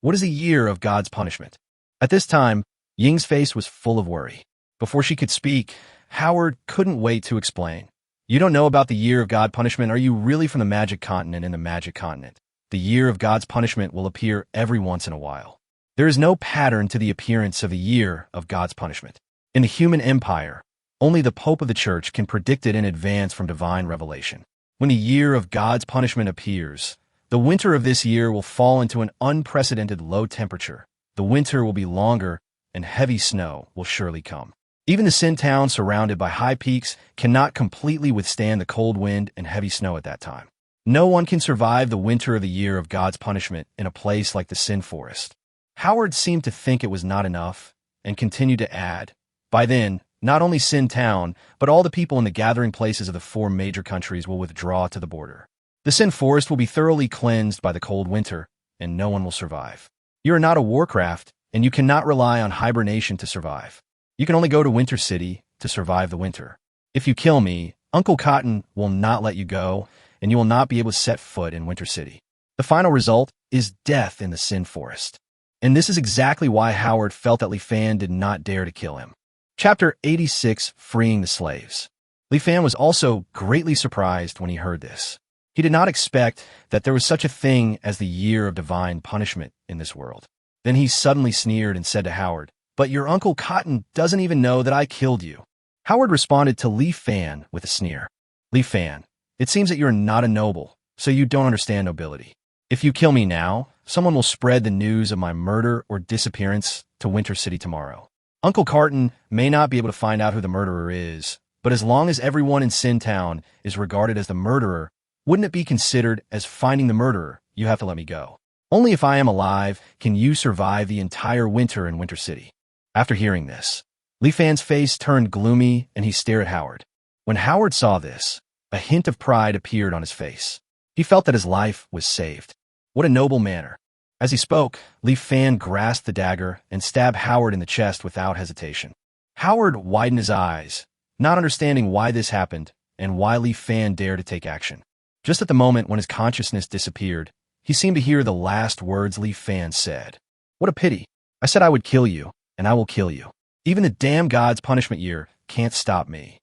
"What is the year of God's punishment?" At this time, Ying's face was full of worry. Before she could speak, Howard couldn't wait to explain. "You don't know about the year of God punishment? Are you really from the magic continent? In the magic continent, the year of God's punishment will appear every once in a while. There is no pattern to the appearance of the year of God's punishment. In the human empire, only the Pope of the Church can predict it in advance from divine revelation. When the year of God's punishment appears, the winter of this year will fall into an unprecedented low temperature. The winter will be longer, and heavy snow will surely come. Even the Sin town, surrounded by high peaks, cannot completely withstand the cold wind and heavy snow at that time. No one can survive the winter of the year of God's punishment in a place like the Sin Forest. Howard seemed to think it was not enough, and continued to add, by then, not only Sin Town, but all the people in the gathering places of the 4 major countries will withdraw to the border. The Sin Forest will be thoroughly cleansed by the cold winter, and no one will survive. You are not a warcraft, and you cannot rely on hibernation to survive. You can only go to Winter City to survive the winter. If you kill me, Uncle Cotton will not let you go, and you will not be able to set foot in Winter City. The final result is death in the Sin Forest. And this is exactly why Howard felt that Li Fan did not dare to kill him. Chapter 86, Freeing the Slaves. Li Fan was also greatly surprised when he heard this. He did not expect that there was such a thing as the year of divine punishment in this world. Then he suddenly sneered and said to Howard, "But your Uncle Cotton doesn't even know that I killed you." Howard responded to Li Fan with a sneer. "Li Fan, it seems that you are not a noble, so you don't understand nobility. If you kill me now, someone will spread the news of my murder or disappearance to Winter City tomorrow. Uncle Cotton may not be able to find out who the murderer is, but as long as everyone in Sin Town is regarded as the murderer, wouldn't it be considered as finding the murderer? You have to let me go. Only if I am alive can you survive the entire winter in Winter City." After hearing this, Li Fan's face turned gloomy and he stared at Howard. When Howard saw this, a hint of pride appeared on his face. He felt that his life was saved. What a noble manner. As he spoke, Li Fan grasped the dagger and stabbed Howard in the chest without hesitation. Howard widened his eyes, not understanding why this happened and why Li Fan dared to take action. Just at the moment when his consciousness disappeared, he seemed to hear the last words Li Fan said. "What a pity. I said I would kill you, and I will kill you. Even the damn God's punishment year can't stop me."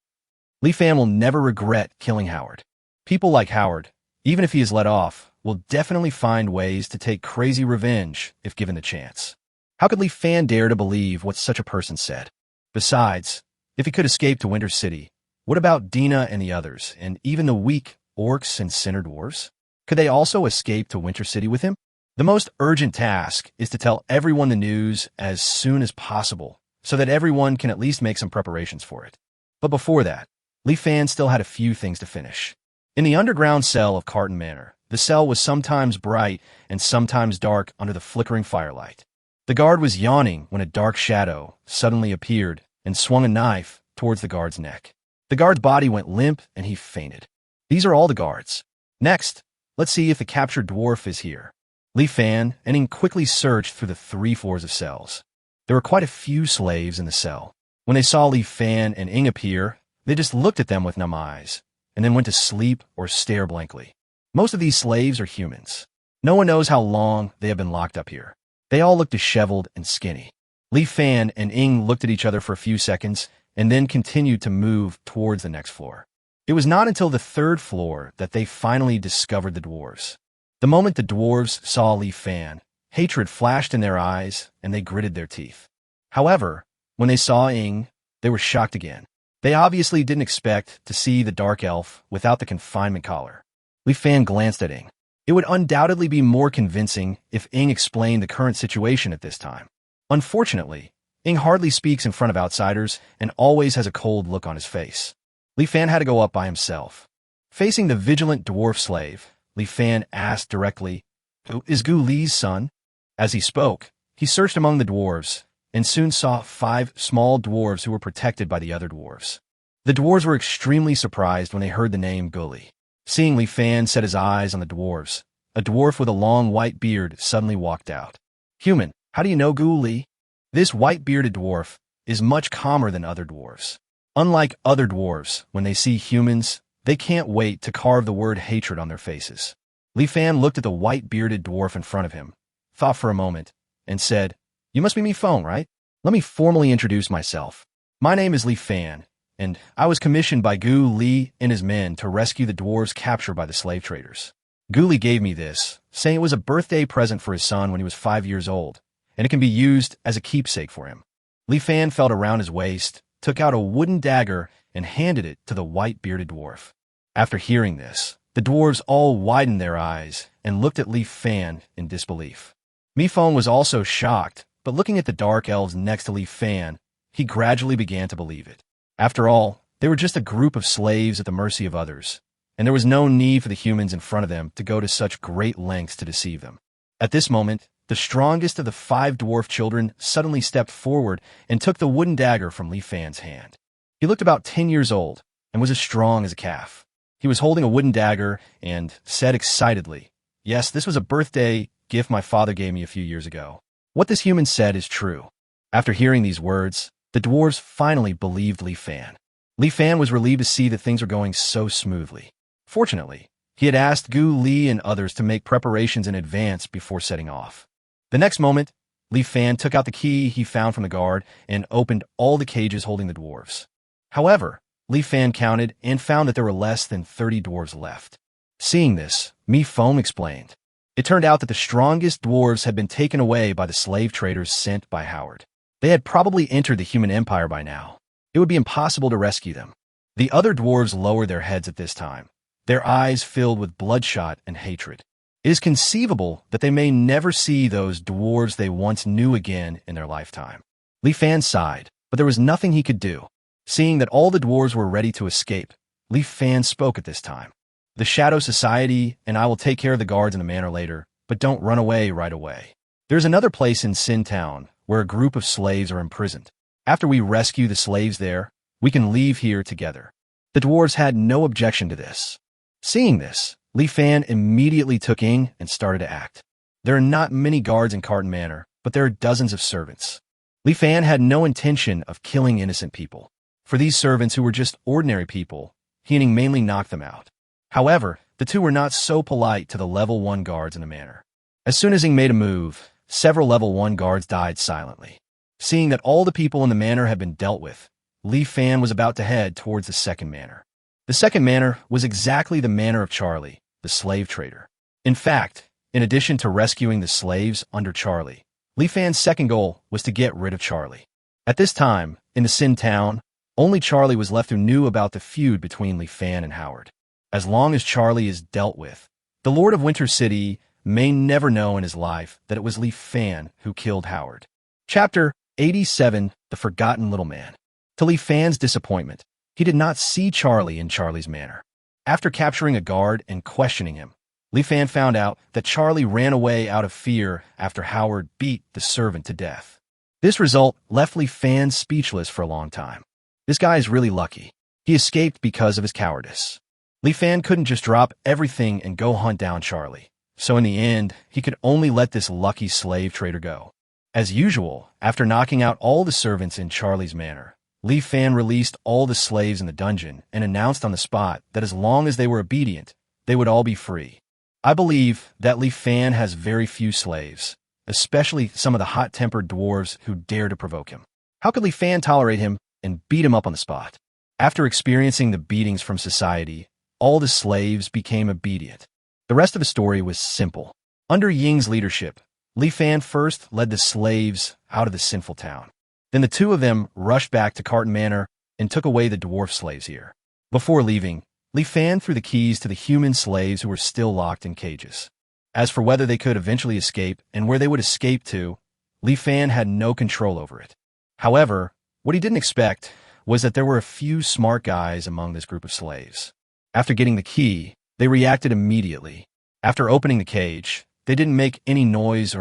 Li Fan will never regret killing Howard. People like Howard, even if he is let off, will definitely find ways to take crazy revenge if given the chance. How could Li Fan dare to believe what such a person said? Besides, if he could escape to Winter City, what about Dina and the others, and even the weak orcs and sinner dwarves? Could they also escape to Winter City with him? The most urgent task is to tell everyone the news as soon as possible, so that everyone can at least make some preparations for it. But before that, Li Fan still had a few things to finish. In the underground cell of Carton Manor, the cell was sometimes bright and sometimes dark under the flickering firelight. The guard was yawning when a dark shadow suddenly appeared and swung a knife towards the guard's neck. The guard's body went limp and he fainted. These are all the guards. Next, let's see if the captured dwarf is here. Li Fan and Ing quickly searched through the 3 floors of cells. There were quite a few slaves in the cell. When they saw Li Fan and Ing appear, they just looked at them with numb eyes, and then went to sleep or stare blankly. Most of these slaves are humans. No one knows how long they have been locked up here. They all look disheveled and skinny. Li Fan and Ing looked at each other for a few seconds, and then continued to move towards the next floor. It was not until the 3rd floor that they finally discovered the dwarves. The moment the dwarves saw Li Fan, hatred flashed in their eyes, and they gritted their teeth. However, when they saw Ing, they were shocked again. They obviously didn't expect to see the dark elf without the confinement collar. Li Fan glanced at Ing. It would undoubtedly be more convincing if Ing explained the current situation at this time. Unfortunately, Ing hardly speaks in front of outsiders and always has a cold look on his face. Li Fan had to go up by himself. Facing the vigilant dwarf slave, Li Fan asked directly, "Who is Gu Li's son?" As he spoke, he searched among the dwarves and soon saw 5 small dwarves who were protected by the other dwarves. The dwarves were extremely surprised when they heard the name Guli. Seeing Li Fan set his eyes on the dwarves, a dwarf with a long white beard suddenly walked out. "Human, how do you know Gu Li?" This white-bearded dwarf is much calmer than other dwarves. Unlike other dwarves, when they see humans, they can't wait to carve the word hatred on their faces. Li Fan looked at the white-bearded dwarf in front of him, thought for a moment, and said, "You must be Mi Feng, right? Let me formally introduce myself. My name is Li Fan, and I was commissioned by Gu Li and his men to rescue the dwarves captured by the slave traders. Gu Li gave me this, saying it was a birthday present for his son when he was 5 years old, and it can be used as a keepsake for him." Li Fan felt around his waist, took out a wooden dagger, and handed it to the white-bearded dwarf. After hearing this, the dwarves all widened their eyes and looked at Li Fan in disbelief. Mi Feng was also shocked, but looking at the dark elves next to Li Fan, he gradually began to believe it. After all, they were just a group of slaves at the mercy of others, and there was no need for the humans in front of them to go to such great lengths to deceive them. At this moment, the strongest of the 5 dwarf children suddenly stepped forward and took the wooden dagger from Li Fan's hand. He looked about 10 years old and was as strong as a calf. He was holding a wooden dagger and said excitedly, "Yes, this was a birthday gift my father gave me a few years ago." What this human said is true. After hearing these words, the dwarves finally believed Li Fan. Li Fan was relieved to see that things were going so smoothly. Fortunately, he had asked Gu Li and others to make preparations in advance before setting off. The next moment, Li Fan took out the key he found from the guard and opened all the cages holding the dwarves. However, Li Fan counted and found that there were less than 30 dwarves left. Seeing this, Mi Foam explained. It turned out that the strongest dwarves had been taken away by the slave traders sent by Howard. They had probably entered the human empire by now. It would be impossible to rescue them. The other dwarves lowered their heads at this time, their eyes filled with bloodshot and hatred. It is conceivable that they may never see those dwarves they once knew again in their lifetime. Li Fan sighed, but there was nothing he could do. Seeing that all the dwarves were ready to escape, Li Fan spoke at this time. "The Shadow Society and I will take care of the guards in the manor later, but don't run away right away. There's another place in Sin Town where a group of slaves are imprisoned. After we rescue the slaves there, we can leave here together." The dwarves had no objection to this. Seeing this, Li Fan immediately took aim and started to act. There are not many guards in Carton Manor, but there are dozens of servants. Li Fan had no intention of killing innocent people. For these servants who were just ordinary people, he mainly knocked them out. However, the two were not so polite to the level 1 guards in the manor. As soon as he made a move, several level 1 guards died silently. Seeing that all the people in the manor had been dealt with, Li Fan was about to head towards the second manor. The second manor was exactly the manor of Charlie, the slave trader. In fact, in addition to rescuing the slaves under Charlie, Li Fan's second goal was to get rid of Charlie. At this time, in the Sin Town, only Charlie was left who knew about the feud between Li Fan and Howard. As long as Charlie is dealt with, the Lord of Winter City may never know in his life that it was Li Fan who killed Howard. Chapter 87, The Forgotten Little Man. To Li Fan's disappointment, he did not see Charlie in Charlie's manor. After capturing a guard and questioning him, Li Fan found out that Charlie ran away out of fear after Howard beat the servant to death. This result left Li Fan speechless for a long time. This guy is really lucky. He escaped because of his cowardice. Li Fan couldn't just drop everything and go hunt down Charlie. So in the end, he could only let this lucky slave trader go. As usual, after knocking out all the servants in Charlie's manor, Li Fan released all the slaves in the dungeon and announced on the spot that as long as they were obedient, they would all be free. I believe that Li Fan has very few slaves, especially some of the hot-tempered dwarves who dare to provoke him. How could Li Fan tolerate him and beat him up on the spot? After experiencing the beatings from society, all the slaves became obedient. The rest of the story was simple. Under Ying's leadership, Li Fan first led the slaves out of the sinful town. Then the two of them rushed back to Carton Manor and took away the dwarf slaves here. Before leaving, Li Fan threw the keys to the human slaves who were still locked in cages. As for whether they could eventually escape and where they would escape to, Li Fan had no control over it. However, what he didn't expect was that there were a few smart guys among this group of slaves. After getting the key, they reacted immediately. After opening the cage, they didn't make any noise,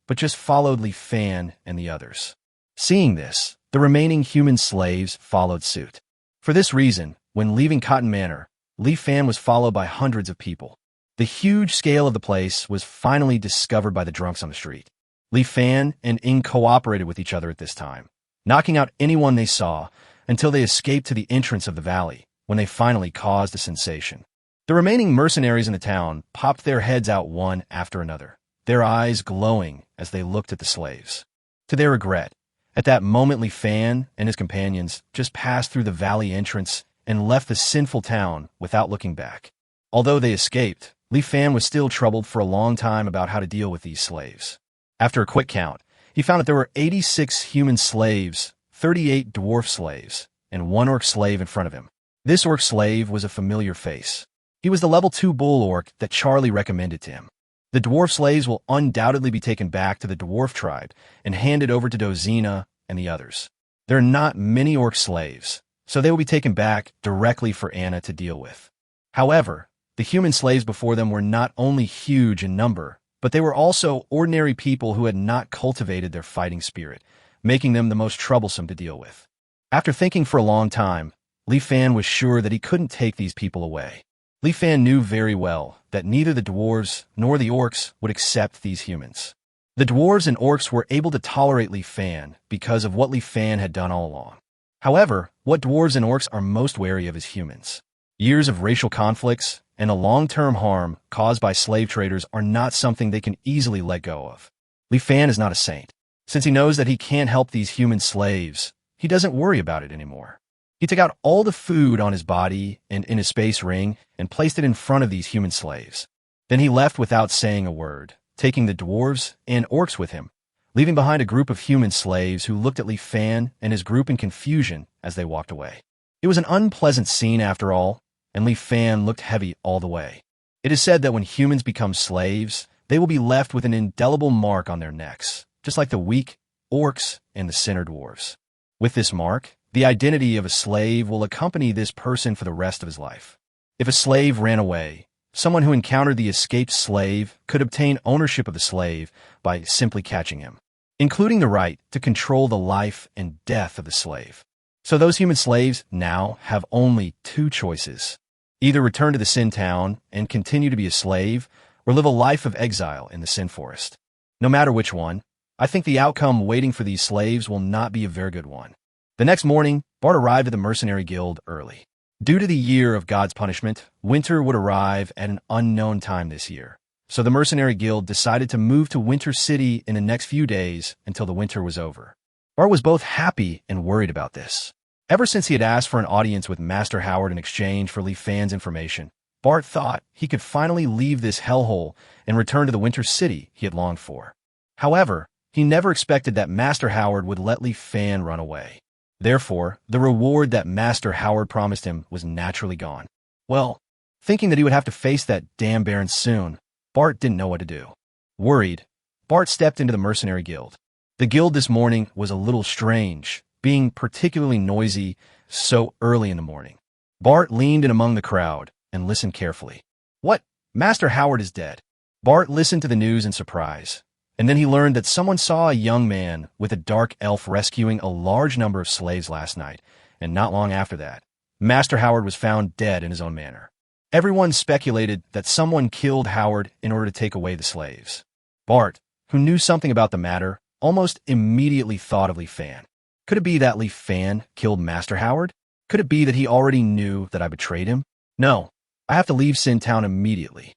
but just followed Li Fan and the others. Seeing this, the remaining human slaves followed suit. For this reason, when leaving Cotton Manor, Li Fan was followed by hundreds of people. The huge scale of the place was finally discovered by the drunks on the street. Li Fan and Ying cooperated with each other at this time, knocking out anyone they saw until they escaped to the entrance of the valley, when they finally caused a sensation. The remaining mercenaries in the town popped their heads out one after another, their eyes glowing as they looked at the slaves. To their regret, at that moment Li Fan and his companions just passed through the valley entrance and left the sinful town without looking back. Although they escaped, Li Fan was still troubled for a long time about how to deal with these slaves. After a quick count, he found that there were 86 human slaves, 38 dwarf slaves, and 1 orc slave in front of him. This orc slave was a familiar face. He was the level 2 bull orc that Charlie recommended to him. The dwarf slaves will undoubtedly be taken back to the dwarf tribe and handed over to Dozina and the others. There are not many orc slaves, so they will be taken back directly for Anna to deal with. However, the human slaves before them were not only huge in number, but they were also ordinary people who had not cultivated their fighting spirit, making them the most troublesome to deal with. After thinking for a long time, Li Fan was sure that he couldn't take these people away. Li Fan knew very well that neither the dwarves nor the orcs would accept these humans. The dwarves and orcs were able to tolerate Li Fan because of what Li Fan had done all along. However, what dwarves and orcs are most wary of is humans. Years of racial conflicts and the long-term harm caused by slave traders are not something they can easily let go of. Li Fan is not a saint. Since he knows that he can't help these human slaves, he doesn't worry about it anymore. He took out all the food on his body and in his space ring and placed it in front of these human slaves. Then he left without saying a word, taking the dwarves and orcs with him, leaving behind a group of human slaves who looked at Li Fan and his group in confusion as they walked away. It was an unpleasant scene after all, and Li Fan looked heavy all the way. It is said that when humans become slaves, they will be left with an indelible mark on their necks, just like the weak, orcs, and the sinner dwarves. With this mark, the identity of a slave will accompany this person for the rest of his life. If a slave ran away, someone who encountered the escaped slave could obtain ownership of the slave by simply catching him, including the right to control the life and death of the slave. So those human slaves now have only two choices. Either return to the Sin Town and continue to be a slave, or live a life of exile in the Sin Forest. No matter which one, I think the outcome waiting for these slaves will not be a very good one. The next morning, Bart arrived at the Mercenary Guild early. Due to the year of God's punishment, winter would arrive at an unknown time this year. So the Mercenary Guild decided to move to Winter City in the next few days until the winter was over. Bart was both happy and worried about this. Ever since he had asked for an audience with Master Howard in exchange for Li Fan's information, Bart thought he could finally leave this hellhole and return to the Winter City he had longed for. However, he never expected that Master Howard would let Li Fan run away. Therefore, the reward that Master Howard promised him was naturally gone. Well, thinking that he would have to face that damn Baron soon, Bart didn't know what to do. Worried, Bart stepped into the Mercenary Guild. The guild this morning was a little strange, being particularly noisy so early in the morning. Bart leaned in among the crowd and listened carefully. What? Master Howard is dead. Bart listened to the news in surprise, and then he learned that someone saw a young man with a dark elf rescuing a large number of slaves last night, and not long after that, Master Howard was found dead in his own manner. Everyone speculated that someone killed Howard in order to take away the slaves. Bart, who knew something about the matter, almost immediately thought of Li Fan. Could it be that Li Fan killed Master Howard? Could it be that he already knew that I betrayed him? No, I have to leave Sin Town immediately.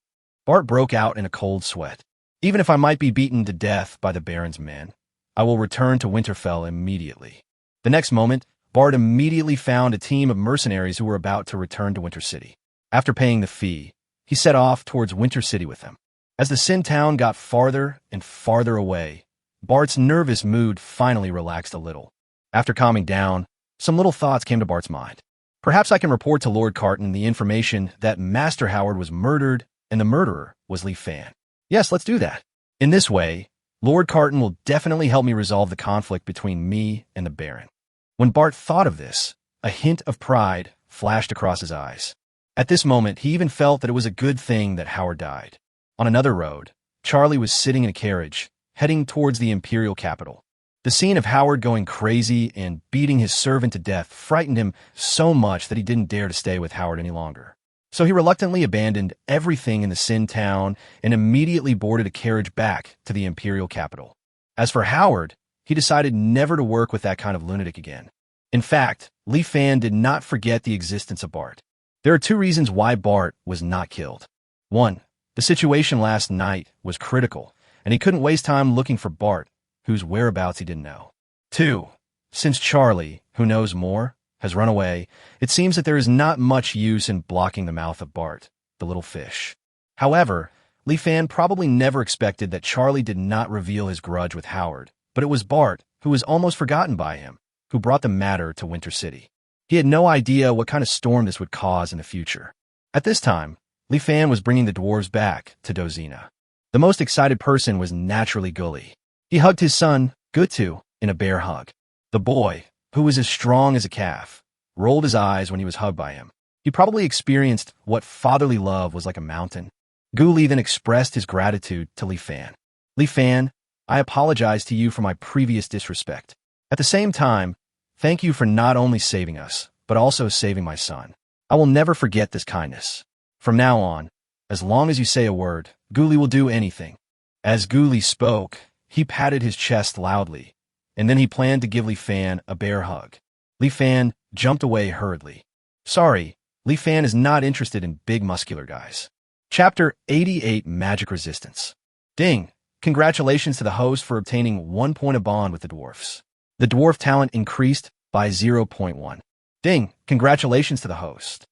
Bart broke out in a cold sweat. Even if I might be beaten to death by the Baron's men, I will return to Winterfell immediately. The next moment, Bart immediately found a team of mercenaries who were about to return to Winter City. After paying the fee, he set off towards Winter City with them. As the Sin Town got farther and farther away, Bart's nervous mood finally relaxed a little. After calming down, some little thoughts came to Bart's mind. Perhaps I can report to Lord Carton the information that Master Howard was murdered and the murderer was Li Fan. Yes, let's do that. In this way, Lord Carton will definitely help me resolve the conflict between me and the Baron. When Bart thought of this, a hint of pride flashed across his eyes. At this moment, he even felt that it was a good thing that Howard died. On another road, Charlie was sitting in a carriage, heading towards the Imperial capital. The scene of Howard going crazy and beating his servant to death frightened him so much that he didn't dare to stay with Howard any longer. So he reluctantly abandoned everything in the Sin Town and immediately boarded a carriage back to the Imperial capital. As for Howard, he decided never to work with that kind of lunatic again. In fact, Li Fan did not forget the existence of Bart. There are two reasons why Bart was not killed. One, the situation last night was critical, and he couldn't waste time looking for Bart, whose whereabouts he didn't know. Two, since Charlie, who knows more, has run away, it seems that there is not much use in blocking the mouth of Bart, the little fish. However, Li Fan probably never expected that Charlie did not reveal his grudge with Howard, but it was Bart, who was almost forgotten by him, who brought the matter to Winter City. He had no idea what kind of storm this would cause in the future. At this time, Li Fan was bringing the dwarves back to Dozina. The most excited person was naturally Gully. He hugged his son, Gutu, in a bear hug. The boy, who was as strong as a calf, rolled his eyes when he was hugged by him. He probably experienced what fatherly love was like a mountain. Gu Li then expressed his gratitude to Li Fan. Li Fan, I apologize to you for my previous disrespect. At the same time, thank you for not only saving us, but also saving my son. I will never forget this kindness. From now on, as long as you say a word, Gu Li will do anything. As Gu Li spoke, he patted his chest loudly, and then he planned to give Li Fan a bear hug. Li Fan jumped away hurriedly. Sorry, Li Fan is not interested in big muscular guys. Chapter 88 Magic Resistance. Ding! Congratulations to the host for obtaining 1 point of bond with the dwarfs. The dwarf talent increased by 0.1. Ding! Congratulations to the host.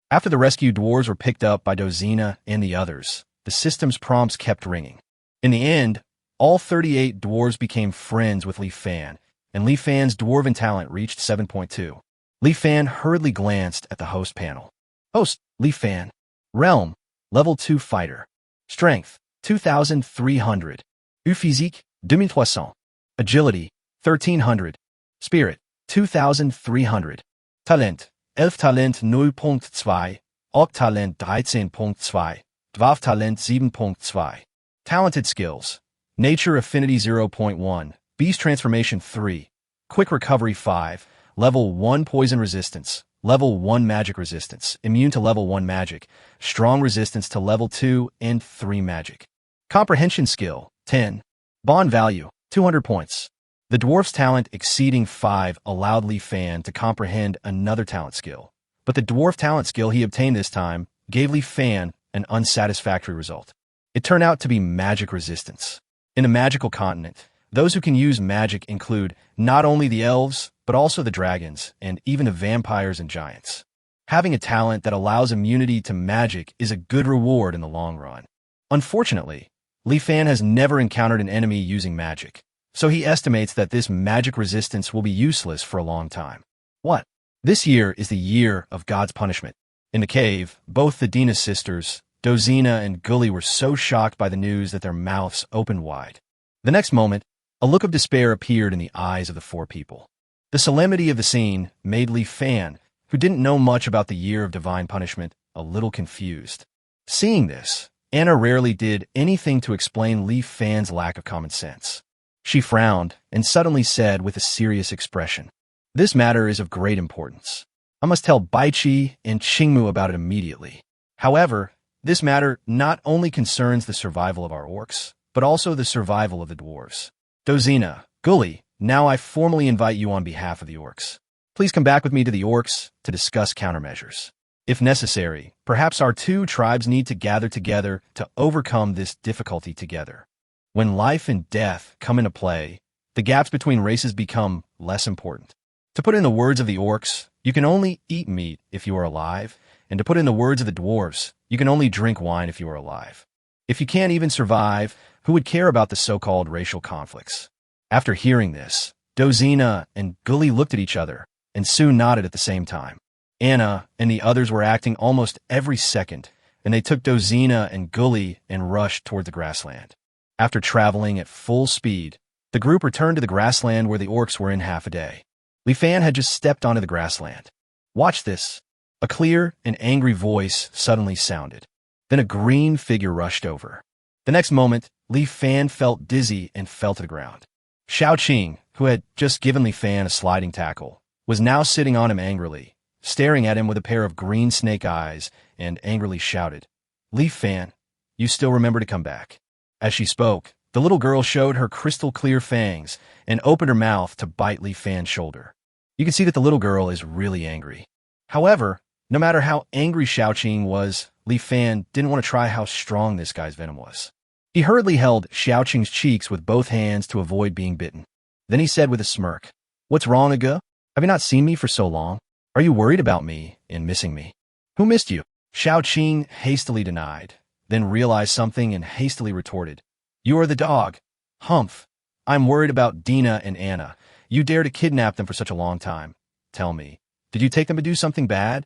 After the rescued dwarves were picked up by Dozina and the others, the system's prompts kept ringing. In the end, all 38 dwarves became friends with Li Fan, and Li Fan's dwarven talent reached 7.2. Li Fan hurriedly glanced at the host panel. Host, Li Fan. Realm, Level 2 Fighter. Strength, 2,300. Physique, 2,300. Agility, 1,300. Spirit, 2,300. Talent, Elf-Talent 0.2. Orc-Talent 13.2. Dwarf-Talent 7.2. Talented skills. Nature Affinity 0.1. Beast Transformation 3. Quick Recovery 5. Level 1 Poison Resistance. Level 1 Magic Resistance. Immune to Level 1 Magic. Strong Resistance to Level 2 and 3 Magic. Comprehension Skill 10. Bond Value 200 points. The dwarf's talent exceeding 5 allowed Li Fan to comprehend another talent skill, but the dwarf talent skill he obtained this time gave Li Fan an unsatisfactory result. It turned out to be magic resistance. In a magical continent, those who can use magic include not only the elves, but also the dragons, and even the vampires and giants. Having a talent that allows immunity to magic is a good reward in the long run. Unfortunately, Li Fan has never encountered an enemy using magic, so he estimates that this magic resistance will be useless for a long time. What? This year is the year of God's punishment. In the cave, both the Dina sisters, Dozina and Gully, were so shocked by the news that their mouths opened wide. The next moment, a look of despair appeared in the eyes of the four people. The solemnity of the scene made Li Fan, who didn't know much about the year of divine punishment, a little confused. Seeing this, Anna rarely did anything to explain Li Fan's lack of common sense. She frowned and suddenly said with a serious expression, "This matter is of great importance. I must tell Baichi and Qingmu about it immediately. However, this matter not only concerns the survival of our orcs, but also the survival of the dwarves. Dozina, Gully, now I formally invite you on behalf of the orcs. Please come back with me to the orcs to discuss countermeasures. If necessary, perhaps our two tribes need to gather together to overcome this difficulty together. When life and death come into play, the gaps between races become less important. To put in the words of the orcs, you can only eat meat if you are alive, and to put in the words of the dwarves, you can only drink wine if you are alive. If you can't even survive, who would care about the so-called racial conflicts?" After hearing this, Dozina and Gully looked at each other and soon nodded at the same time. Anna and the others were acting almost every second, and they took Dozina and Gully and rushed toward the grassland. After traveling at full speed, the group returned to the grassland where the orcs were in half a day. Li Fan had just stepped onto the grassland. "Watch this." A clear and angry voice suddenly sounded. Then a green figure rushed over. The next moment, Li Fan felt dizzy and fell to the ground. Xiao Qing, who had just given Li Fan a sliding tackle, was now sitting on him angrily, staring at him with a pair of green snake eyes, and angrily shouted, "Li Fan, you still remember to come back." As she spoke, the little girl showed her crystal-clear fangs and opened her mouth to bite Li Fan's shoulder. You can see that the little girl is really angry. However, no matter how angry Xiao Qing was, Li Fan didn't want to try how strong this guy's venom was. He hurriedly held Xiao Qing's cheeks with both hands to avoid being bitten. Then he said with a smirk, "What's wrong, Aga? Have you not seen me for so long? Are you worried about me and missing me?" "Who missed you?" Xiao Qing hastily denied, then realized something and hastily retorted, "You are the dog. Humph. I'm worried about Dina and Anna. You dare to kidnap them for such a long time. Tell me, did you take them to do something bad?"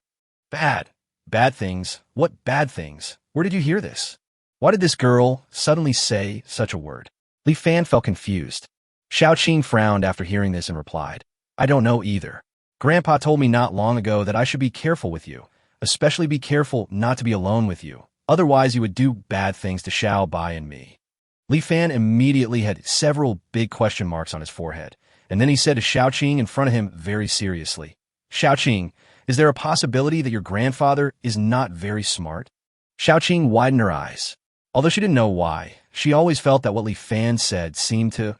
"Bad? Bad things? What bad things? Where did you hear this? Why did this girl suddenly say such a word?" Li Fan felt confused. Xiao Qing frowned after hearing this and replied, "I don't know either. Grandpa told me not long ago that I should be careful with you. Especially be careful not to be alone with you. Otherwise, you would do bad things to Xiao Bai and me. Li Fan immediately had several big question marks on his forehead, and then he said to Xiaoqing in front of him very seriously, Xiaoqing, is there a possibility that your grandfather is not very smart? Xiaoqing widened her eyes. Although she didn't know why, she always felt that what Li Fan said seemed to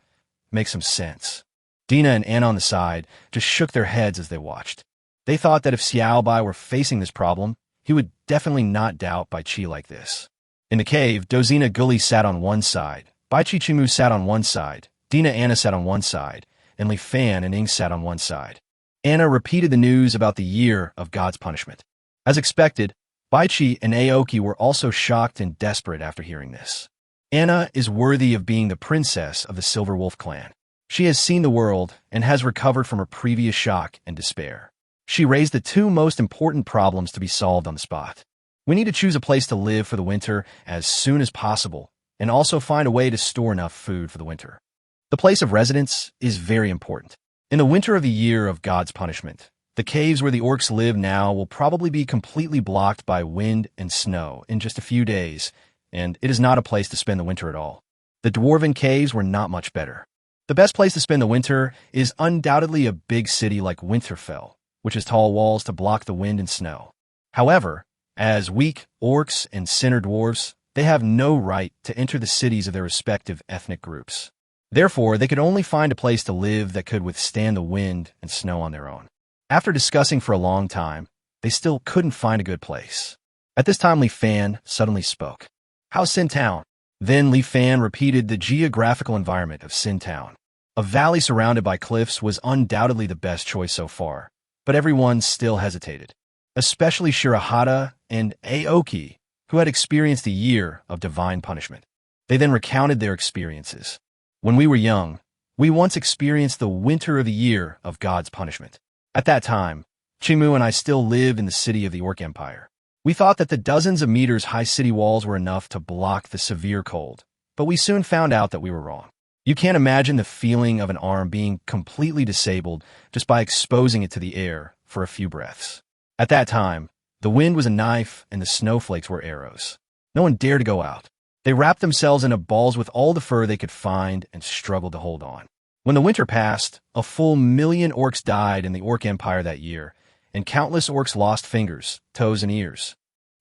make some sense. Dina and Anna on the side just shook their heads as they watched. They thought that if Xiao Bai were facing this problem, he would definitely not doubt Bai Qi like this. In the cave, Dozina Gully sat on one side, Bai Qi Chimu sat on one side, Dina Anna sat on one side, and Li Fan and Ing sat on one side. Anna repeated the news about the year of God's punishment. As expected, Bai Qi and Aoki were also shocked and desperate after hearing this. Anna is worthy of being the princess of the Silver Wolf clan. She has seen the world and has recovered from her previous shock and despair. She raised the two most important problems to be solved on the spot. We need to choose a place to live for the winter as soon as possible, and also find a way to store enough food for the winter. The place of residence is very important. In the winter of the year of God's punishment, the caves where the orcs live now will probably be completely blocked by wind and snow in just a few days, and it is not a place to spend the winter at all. The dwarven caves were not much better. The best place to spend the winter is undoubtedly a big city like Winterfell, which has tall walls to block the wind and snow. However, as weak orcs and sinner dwarves, they have no right to enter the cities of their respective ethnic groups. Therefore, they could only find a place to live that could withstand the wind and snow on their own. After discussing for a long time, they still couldn't find a good place. At this time, Li Fan suddenly spoke. How's Sin Town? Then Li Fan repeated the geographical environment of Sin Town. A valley surrounded by cliffs was undoubtedly the best choice so far, but everyone still hesitated, especially Shirahata and Aoki, who had experienced a year of divine punishment. They then recounted their experiences. When we were young, we once experienced the winter of the year of God's punishment. At that time, Chimu and I still lived in the city of the Orc Empire. We thought that the dozens of meters high city walls were enough to block the severe cold, but we soon found out that we were wrong. You can't imagine the feeling of an arm being completely disabled just by exposing it to the air for a few breaths. At that time, the wind was a knife and the snowflakes were arrows. No one dared to go out. They wrapped themselves into balls with all the fur they could find and struggled to hold on. When the winter passed, a full 1,000,000 orcs died in the Orc Empire that year, and countless orcs lost fingers, toes, and ears.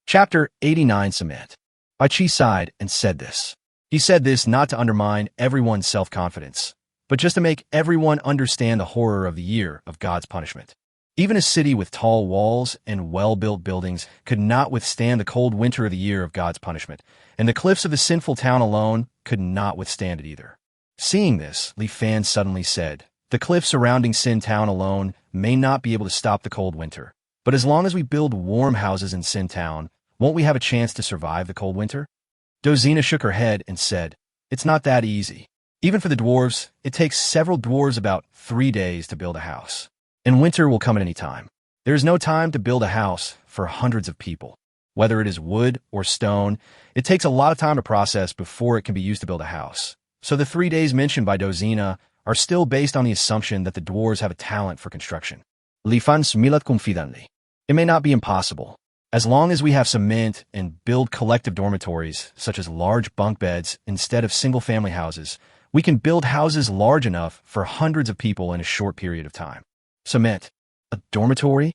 Chapter 89 Cement. Bai Qi sighed and said this. He said this not to undermine everyone's self-confidence, but just to make everyone understand the horror of the year of God's punishment. Even a city with tall walls and well-built buildings could not withstand the cold winter of the year of God's punishment, and the cliffs of the sinful town alone could not withstand it either. Seeing this, Li Fan suddenly said, the cliffs surrounding Sin Town alone may not be able to stop the cold winter, but as long as we build warm houses in Sin Town, won't we have a chance to survive the cold winter? Dozina shook her head and said, it's not that easy. Even for the dwarves, it takes several dwarves about 3 days to build a house. And winter will come at any time. There is no time to build a house for hundreds of people. Whether it is wood or stone, it takes a lot of time to process before it can be used to build a house. So the 3 days mentioned by Dozina are still based on the assumption that the dwarves have a talent for construction. Li Fan smilat confidently. It may not be impossible. As long as we have cement and build collective dormitories, such as large bunk beds instead of single-family houses, we can build houses large enough for hundreds of people in a short period of time. Cement. A dormitory?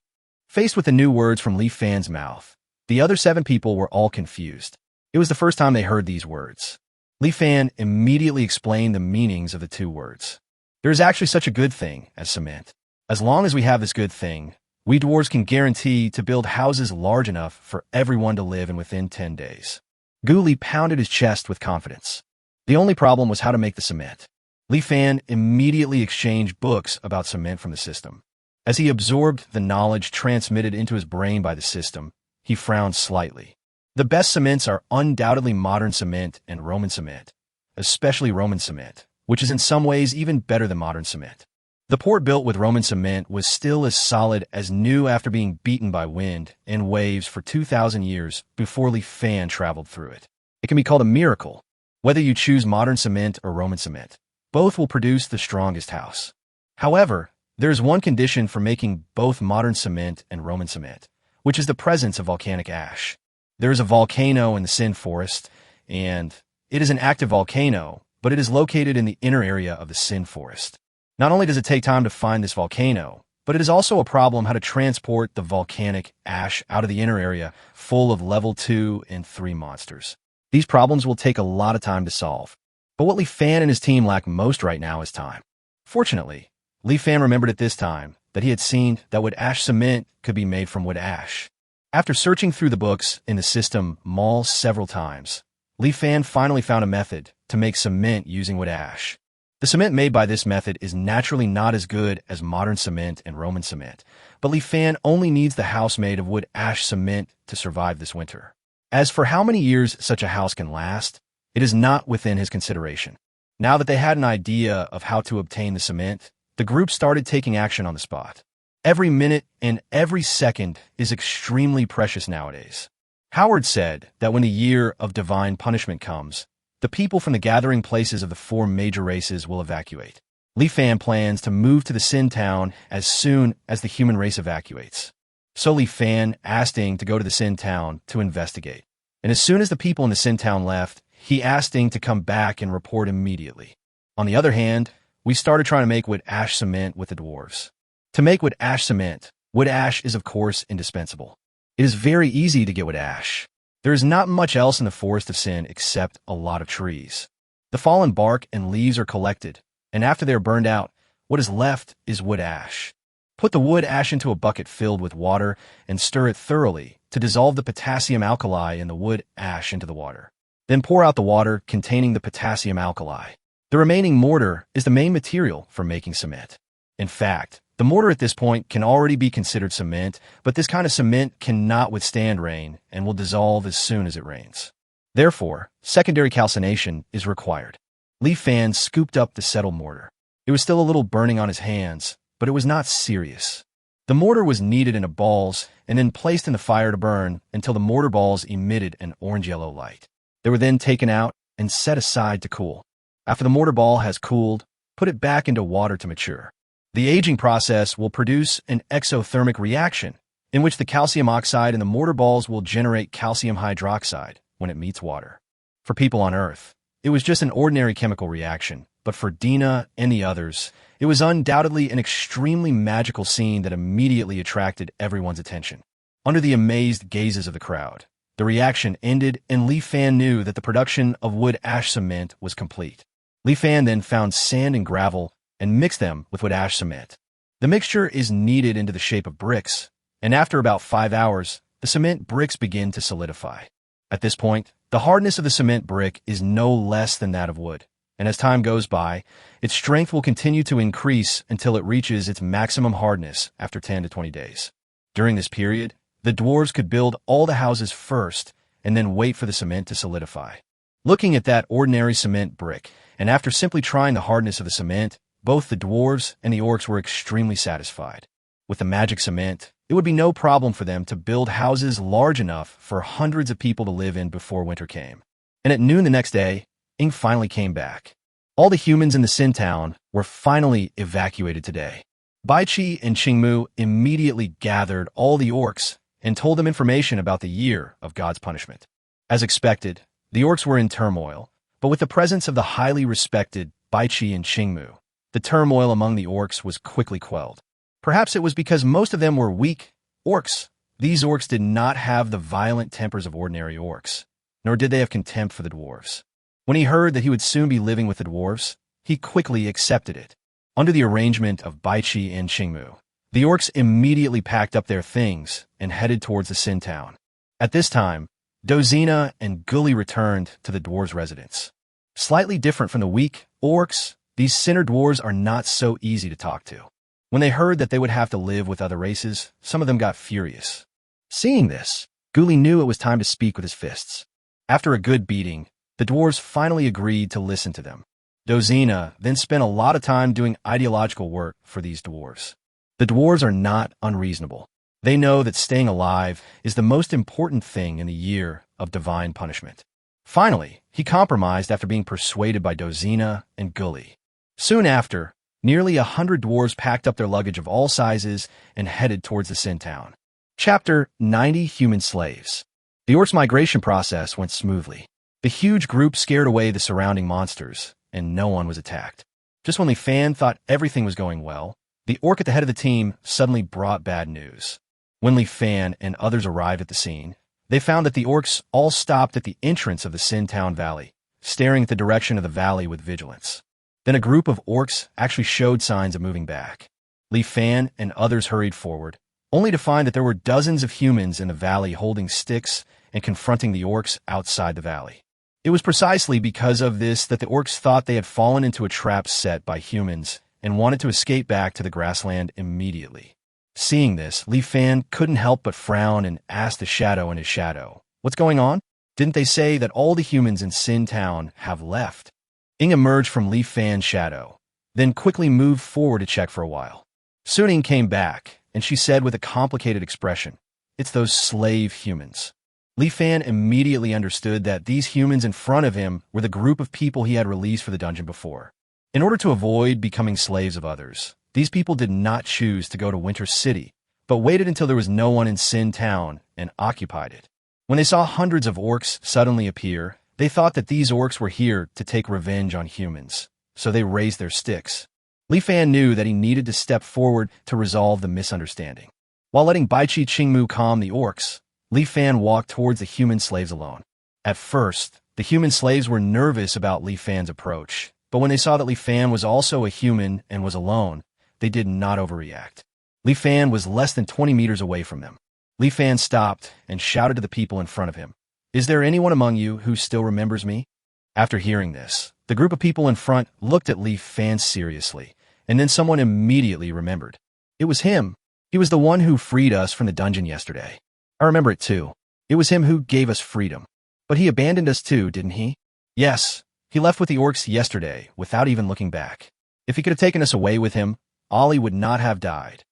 Faced with the new words from Li Fan's mouth, the other 7 people were all confused. It was the first time they heard these words. Li Fan immediately explained the meanings of the 2 words. There is actually such a good thing as cement. As long as we have this good thing, we dwarves can guarantee to build houses large enough for everyone to live in within 10 days. Gu Li pounded his chest with confidence. The only problem was how to make the cement. Li Fan immediately exchanged books about cement from the system. As he absorbed the knowledge transmitted into his brain by the system, he frowned slightly. The best cements are undoubtedly modern cement and Roman cement, especially Roman cement, which is in some ways even better than modern cement. The port built with Roman cement was still as solid as new after being beaten by wind and waves for 2,000 years before Li Fan traveled through it. It can be called a miracle. Whether you choose modern cement or Roman cement, both will produce the strongest house. However, there is one condition for making both modern cement and Roman cement. which is the presence of volcanic ash. There is a volcano in the Sin Forest, and it is an active volcano, but it is located in the inner area of the Sin Forest. Not only does it take time to find this volcano, but it is also a problem how to transport the volcanic ash out of the inner area full of level 2 and 3 monsters. These problems will take a lot of time to solve. But what Li Fan and his team lack most right now is time. Fortunately, Li Fan remembered at this time that he had seen that wood ash cement could be made from wood ash. After searching through the books in the system mall several times, Li Fan finally found a method to make cement using wood ash. The cement made by this method is naturally not as good as modern cement and Roman cement, but Li Fan only needs the house made of wood ash cement to survive this winter. As for how many years such a house can last, it is not within his consideration. Now that they had an idea of how to obtain the cement, the group started taking action on the spot. Every minute and every second is extremely precious nowadays. Howard said that when the year of divine punishment comes, the people from the gathering places of the 4 major races will evacuate. Li Fan plans to move to the Sin Town as soon as the human race evacuates. So Li Fan asked Ing to go to the Sin Town to investigate. And as soon as the people in the Sin Town left, he asked Ing to come back and report immediately. On the other hand, we started trying to make wood ash cement with the dwarves. To make wood ash cement, wood ash is of course indispensable. It is very easy to get wood ash. There is not much else in the Forest of Sin except a lot of trees. The fallen bark and leaves are collected, and after they are burned out, what is left is wood ash. Put the wood ash into a bucket filled with water and stir it thoroughly to dissolve the potassium alkali in the wood ash into the water. Then pour out the water containing the potassium alkali. The remaining mortar is the main material for making cement. In fact, the mortar at this point can already be considered cement, but this kind of cement cannot withstand rain and will dissolve as soon as it rains. Therefore, secondary calcination is required. Li Fan scooped up the settled mortar. It was still a little burning on his hands, but it was not serious. The mortar was kneaded into balls and then placed in the fire to burn until the mortar balls emitted an orange-yellow light. They were then taken out and set aside to cool. After the mortar ball has cooled, put it back into water to mature. The aging process will produce an exothermic reaction in which the calcium oxide in the mortar balls will generate calcium hydroxide when it meets water. For people on Earth, it was just an ordinary chemical reaction, but for Dina and the others, it was undoubtedly an extremely magical scene that immediately attracted everyone's attention. Under the amazed gazes of the crowd, the reaction ended and Li Fan knew that the production of wood ash cement was complete. Li Fan then found sand and gravel and mixed them with wood ash cement. The mixture is kneaded into the shape of bricks, and after about 5 hours, the cement bricks begin to solidify. At this point, the hardness of the cement brick is no less than that of wood, and as time goes by, its strength will continue to increase until it reaches its maximum hardness after 10 to 20 days. During this period, the dwarves could build all the houses first and then wait for the cement to solidify. Looking at that ordinary cement brick, and after simply trying the hardness of the cement, both the dwarves and the orcs were extremely satisfied. With the magic cement, it would be no problem for them to build houses large enough for hundreds of people to live in before winter came. And at noon the next day, Ing finally came back. All the humans in the Sin Town were finally evacuated today. Baichi and Qingmu immediately gathered all the orcs and told them information about the year of God's punishment. As expected, the orcs were in turmoil, but with the presence of the highly respected Baichi and Qingmu, the turmoil among the orcs was quickly quelled. Perhaps it was because most of them were weak orcs. These orcs did not have the violent tempers of ordinary orcs, nor did they have contempt for the dwarves. When he heard that he would soon be living with the dwarves, he quickly accepted it. Under the arrangement of Baichi and Qingmu, the orcs immediately packed up their things and headed towards the Sin Town. At this time, Dozina and Gully returned to the dwarves' residence. Slightly different from the weak orcs, these sinner dwarves are not so easy to talk to. When they heard that they would have to live with other races, some of them got furious. Seeing this, Gully knew it was time to speak with his fists. After a good beating, the dwarves finally agreed to listen to them. Dozina then spent a lot of time doing ideological work for these dwarves. The dwarves are not unreasonable. They know that staying alive is the most important thing in the year of divine punishment. Finally, he compromised after being persuaded by Dozina and Gully. Soon after, nearly 100 dwarves packed up their luggage of all sizes and headed towards the Sin Town. Chapter 90 Human Slaves. The orcs' migration process went smoothly. The huge group scared away the surrounding monsters, and no one was attacked. Just when Li Fan thought everything was going well, the orc at the head of the team suddenly brought bad news. When Li Fan and others arrived at the scene, they found that the orcs all stopped at the entrance of the Sin Town Valley, staring at the direction of the valley with vigilance. Then a group of orcs actually showed signs of moving back. Li Fan and others hurried forward, only to find that there were dozens of humans in the valley holding sticks and confronting the orcs outside the valley. It was precisely because of this that the orcs thought they had fallen into a trap set by humans and wanted to escape back to the grassland immediately. Seeing this, Li Fan couldn't help but frown and asked the shadow in his shadow, "What's going on? Didn't they say that all the humans in Sin Town have left?" Ing emerged from Li Fan's shadow, then quickly moved forward to check for a while. Soon Ing came back, and she said with a complicated expression, "It's those slave humans." Li Fan immediately understood that these humans in front of him were the group of people he had released for the dungeon before. In order to avoid becoming slaves of others, these people did not choose to go to Winter City, but waited until there was no one in Sin Town and occupied it. When they saw hundreds of orcs suddenly appear, they thought that these orcs were here to take revenge on humans, so they raised their sticks. Li Fan knew that he needed to step forward to resolve the misunderstanding. While letting Baichi Qingmu calm the orcs, Li Fan walked towards the human slaves alone. At first, the human slaves were nervous about Li Fan's approach, but when they saw that Li Fan was also a human and was alone, they did not overreact. Li Fan was less than 20 meters away from them. Li Fan stopped and shouted to the people in front of him, "Is there anyone among you who still remembers me?" After hearing this, the group of people in front looked at Li Fan seriously, and then someone immediately remembered. It was him. He was the one who freed us from the dungeon yesterday. I remember it too. It was him who gave us freedom. But he abandoned us too, didn't he? Yes, he left with the orcs yesterday without even looking back. If he could have taken us away with him, Ollie would not have died.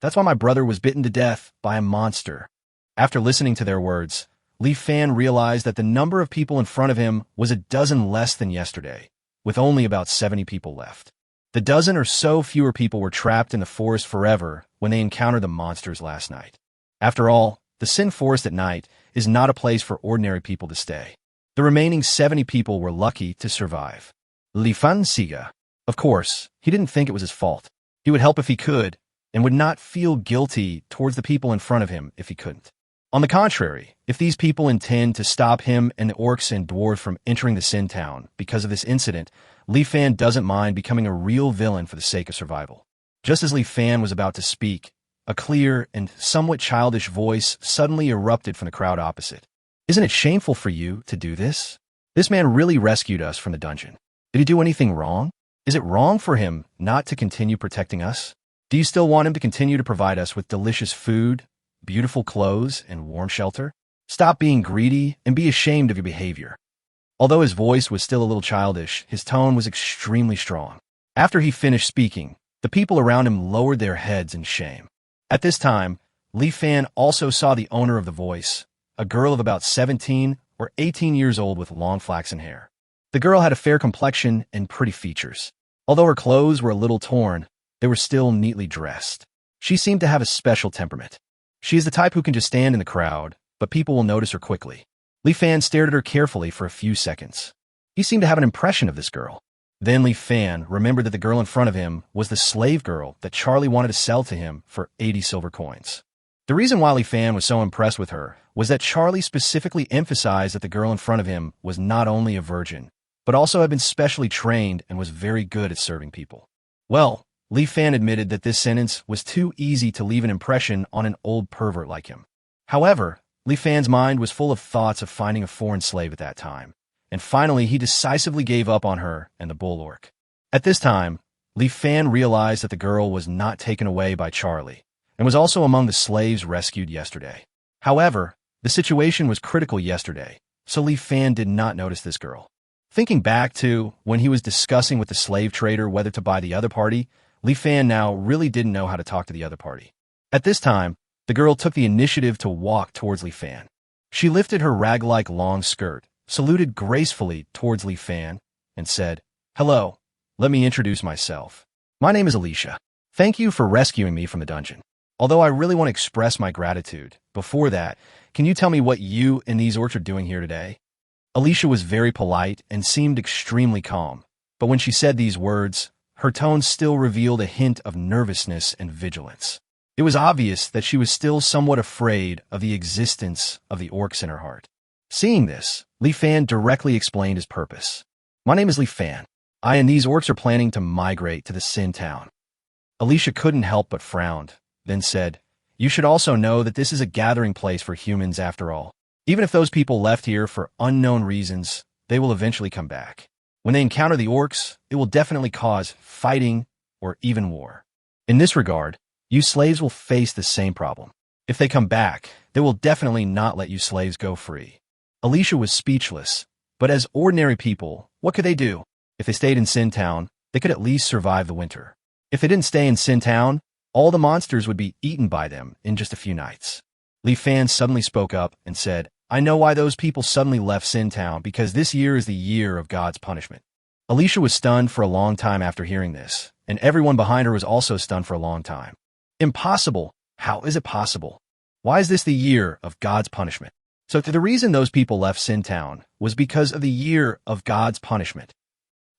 That's why my brother was bitten to death by a monster. After listening to their words, Li Fan realized that the number of people in front of him was a dozen less than yesterday, with only about 70 people left. The dozen or so fewer people were trapped in the forest forever when they encountered the monsters last night. After all, the Sin Forest at night is not a place for ordinary people to stay. The remaining 70 people were lucky to survive. Li Fan Siga. Of course, he didn't think it was his fault. He would help if he could, and would not feel guilty towards the people in front of him if he couldn't. On the contrary, if these people intend to stop him and the orcs and dwarves from entering the Sin Town because of this incident, Li Fan doesn't mind becoming a real villain for the sake of survival. Just as Li Fan was about to speak, a clear and somewhat childish voice suddenly erupted from the crowd opposite. "Isn't it shameful for you to do this? This man really rescued us from the dungeon. Did he do anything wrong? Is it wrong for him not to continue protecting us? Do you still want him to continue to provide us with delicious food, beautiful clothes, and warm shelter? Stop being greedy and be ashamed of your behavior." Although his voice was still a little childish, his tone was extremely strong. After he finished speaking, the people around him lowered their heads in shame. At this time, Li Fan also saw the owner of the voice, a girl of about 17 or 18 years old with long flaxen hair. The girl had a fair complexion and pretty features. Although her clothes were a little torn, they were still neatly dressed. She seemed to have a special temperament. She is the type who can just stand in the crowd, but people will notice her quickly. Li Fan stared at her carefully for a few seconds. He seemed to have an impression of this girl. Then Li Fan remembered that the girl in front of him was the slave girl that Charlie wanted to sell to him for 80 silver coins. The reason why Li Fan was so impressed with her was that Charlie specifically emphasized that the girl in front of him was not only a virgin, but also had been specially trained and was very good at serving people. Well, Li Fan admitted that this sentence was too easy to leave an impression on an old pervert like him. However, Li Fan's mind was full of thoughts of finding a foreign slave at that time, and finally he decisively gave up on her and the bull orc. At this time, Li Fan realized that the girl was not taken away by Charlie, and was also among the slaves rescued yesterday. However, the situation was critical yesterday, so Li Fan did not notice this girl. Thinking back to when he was discussing with the slave trader whether to buy the other party, Li Fan now really didn't know how to talk to the other party. At this time, the girl took the initiative to walk towards Li Fan. She lifted her rag-like long skirt, saluted gracefully towards Li Fan, and said, "Hello, let me introduce myself. My name is Alicia. Thank you for rescuing me from the dungeon. Although I really want to express my gratitude, before that, can you tell me what you and these orcs are doing here today? Alicia was very polite and seemed extremely calm, but when she said these words, her tone still revealed a hint of nervousness and vigilance. It was obvious that she was still somewhat afraid of the existence of the orcs in her heart. Seeing this, Li Fan directly explained his purpose. My name is Li Fan. I and these orcs are planning to migrate to the Sin Town. Alicia couldn't help but frowned, then said, You should also know that this is a gathering place for humans after all. Even if those people left here for unknown reasons, they will eventually come back. When they encounter the orcs, it will definitely cause fighting or even war. In this regard, you slaves will face the same problem. If they come back, they will definitely not let you slaves go free. Alicia was speechless, but as ordinary people, what could they do? If they stayed in Sin Town, they could at least survive the winter. If they didn't stay in Sin Town, all the monsters would be eaten by them in just a few nights. Li Fan suddenly spoke up and said, I know why those people suddenly left Sin Town, because this year is the year of God's punishment. Alicia was stunned for a long time after hearing this, and everyone behind her was also stunned for a long time. Impossible! How is it possible? Why is this the year of God's punishment? So the reason those people left Sin Town was because of the year of God's punishment.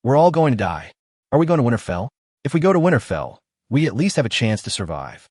We're all going to die. Are we going to Winterfell? If we go to Winterfell, we at least have a chance to survive.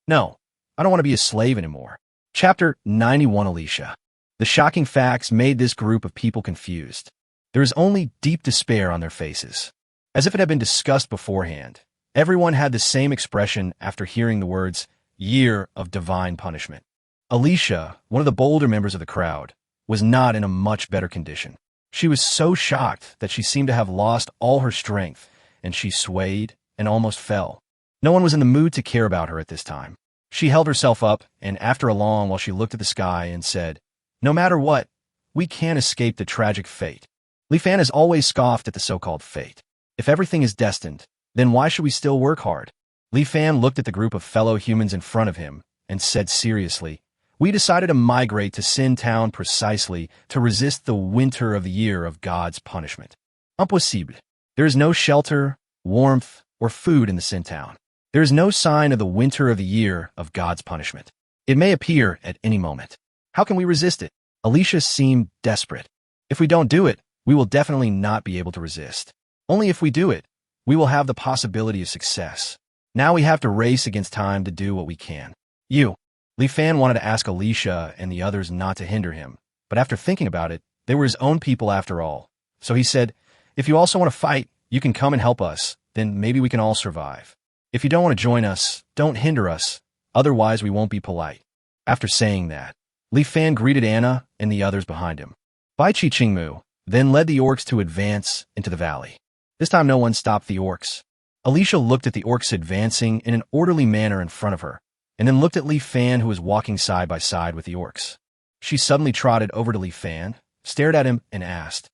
No, I don't want to be a slave anymore. Chapter 91 Alicia. The shocking facts made this group of people confused. There is only deep despair on their faces. As if it had been discussed beforehand, everyone had the same expression after hearing the words, Year of Divine Punishment. Alicia, one of the bolder members of the crowd, was not in a much better condition. She was so shocked that she seemed to have lost all her strength, and she swayed and almost fell. No one was in the mood to care about her at this time. She held herself up, and after a long while she looked at the sky and said, No matter what, we can't escape the tragic fate. Li Fan has always scoffed at the so-called fate. If everything is destined, then why should we still work hard? Li Fan looked at the group of fellow humans in front of him and said seriously, We decided to migrate to Sin Town precisely to resist the winter of the year of God's punishment. Impossible. There is no shelter, warmth, or food in the Sin Town. There is no sign of the winter of the year of God's punishment. It may appear at any moment. How can we resist it? Alicia seemed desperate. If we don't do it, we will definitely not be able to resist. Only if we do it, we will have the possibility of success. Now we have to race against time to do what we can. Li Fan wanted to ask Alicia and the others not to hinder him, but after thinking about it, they were his own people after all. So he said, If you also want to fight, you can come and help us, then maybe we can all survive. If you don't want to join us, don't hinder us, otherwise we won't be polite. After saying that, Li Fan greeted Anna and the others behind him. Bai Chi Chingmu then led the orcs to advance into the valley. This time no one stopped the orcs. Alicia looked at the orcs advancing in an orderly manner in front of her, and then looked at Li Fan, who was walking side by side with the orcs. She suddenly trotted over to Li Fan, stared at him, and asked,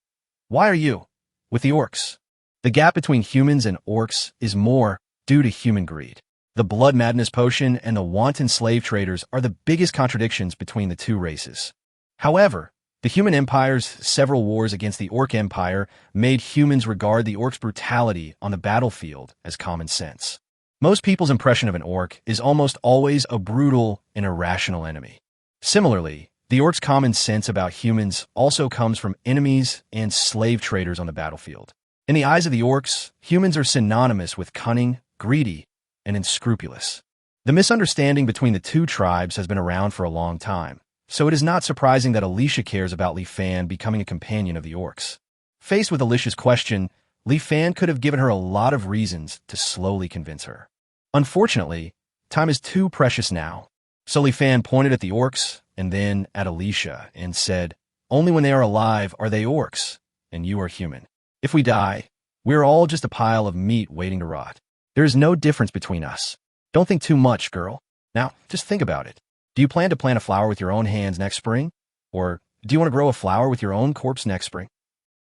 Why are you with the orcs? The gap between humans and orcs is more due to human greed. The blood madness potion and the wanton slave traders are the biggest contradictions between the two races. However, the human empire's several wars against the orc empire made humans regard the orcs' brutality on the battlefield as common sense. Most people's impression of an orc is almost always a brutal and irrational enemy. Similarly, the orcs' common sense about humans also comes from enemies and slave traders on the battlefield. In the eyes of the orcs, humans are synonymous with cunning, greedy, and unscrupulous. The misunderstanding between the two tribes has been around for a long time, so it is not surprising that Alicia cares about Li Fan becoming a companion of the orcs. Faced with Alicia's question, Li Fan could have given her a lot of reasons to slowly convince her. Unfortunately, time is too precious now. So Li Fan pointed at the orcs and then at Alicia and said, Only when they are alive are they orcs, and you are human. If we die, we are all just a pile of meat waiting to rot. There is no difference between us. Don't think too much, girl. Now, just think about it. Do you plan to plant a flower with your own hands next spring? Or do you want to grow a flower with your own corpse next spring?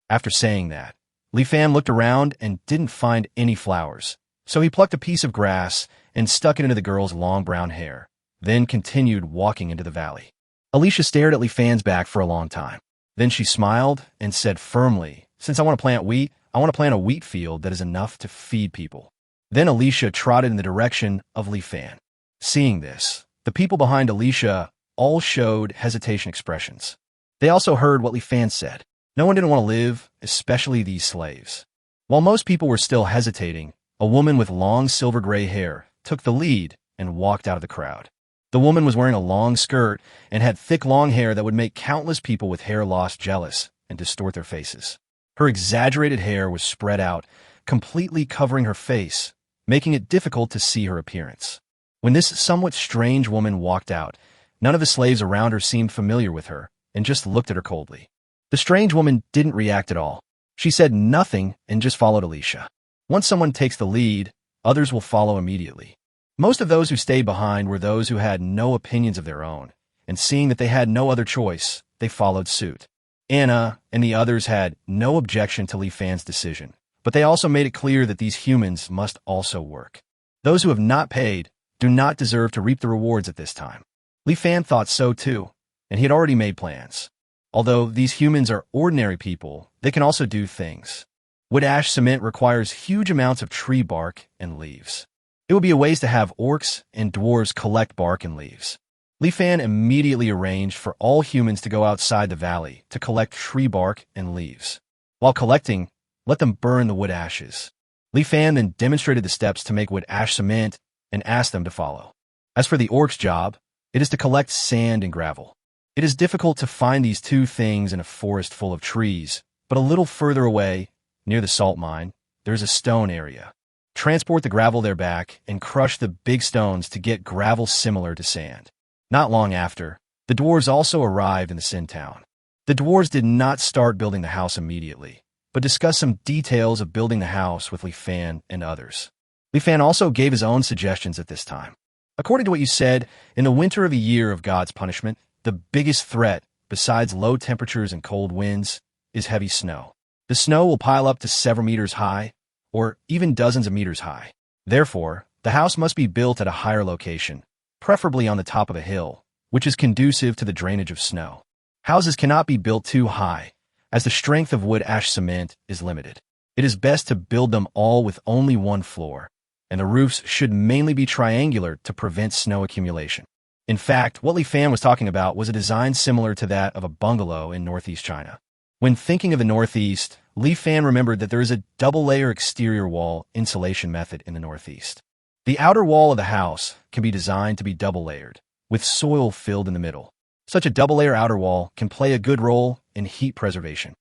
After saying that, Li Fan looked around and didn't find any flowers, so he plucked a piece of grass and stuck it into the girl's long brown hair, then continued walking into the valley. Alicia stared at Li Fan's back for a long time. Then she smiled and said firmly, Since I want to plant wheat, I want to plant a wheat field that is enough to feed people. Then Alicia trotted in the direction of Li Fan. Seeing this, the people behind Alicia all showed hesitation expressions. They also heard what Li Fan said. No one didn't want to live, especially these slaves. While most people were still hesitating, a woman with long silver-gray hair took the lead and walked out of the crowd. The woman was wearing a long skirt and had thick long hair that would make countless people with hair loss jealous and distort their faces. Her exaggerated hair was spread out, completely covering her face, making it difficult to see her appearance. When this somewhat strange woman walked out, none of the slaves around her seemed familiar with her and just looked at her coldly. The strange woman didn't react at all. She said nothing and just followed Alicia. Once someone takes the lead, others will follow immediately. Most of those who stayed behind were those who had no opinions of their own, and seeing that they had no other choice, they followed suit. Anna and the others had no objection to Li Fan's decision, but they also made it clear that these humans must also work. Those who have not paid do not deserve to reap the rewards at this time. Li Fan thought so too, and he had already made plans. Although these humans are ordinary people, they can also do things. Wood ash cement requires huge amounts of tree bark and leaves. It would be a waste to have orcs and dwarves collect bark and leaves. Li Fan immediately arranged for all humans to go outside the valley to collect tree bark and leaves. While collecting, let them burn the wood ashes. Li Fan then demonstrated the steps to make wood ash cement and asked them to follow. As for the orcs' job, it is to collect sand and gravel. It is difficult to find these two things in a forest full of trees, but a little further away, near the salt mine, there is a stone area. Transport the gravel there back and crush the big stones to get gravel similar to sand. Not long after, the dwarves also arrived in the Sin town. The dwarves did not start building the house immediately, but discussed some details of building the house with Li Fan and others. Li Fan also gave his own suggestions at this time. According to what you said, in the winter of a year of God's punishment, the biggest threat, besides low temperatures and cold winds, is heavy snow. The snow will pile up to several meters high, or even dozens of meters high. Therefore, the house must be built at a higher location, preferably on the top of a hill, which is conducive to the drainage of snow. Houses cannot be built too high, as the strength of wood ash cement is limited. It is best to build them all with only one floor, and the roofs should mainly be triangular to prevent snow accumulation. In fact, what Li Fan was talking about was a design similar to that of a bungalow in northeast China. When thinking of the northeast, Li Fan remembered that there is a double-layer exterior wall insulation method in the northeast. The outer wall of the house can be designed to be double-layered, with soil filled in the middle. Such a double-layer outer wall can play a good role in heat preservation.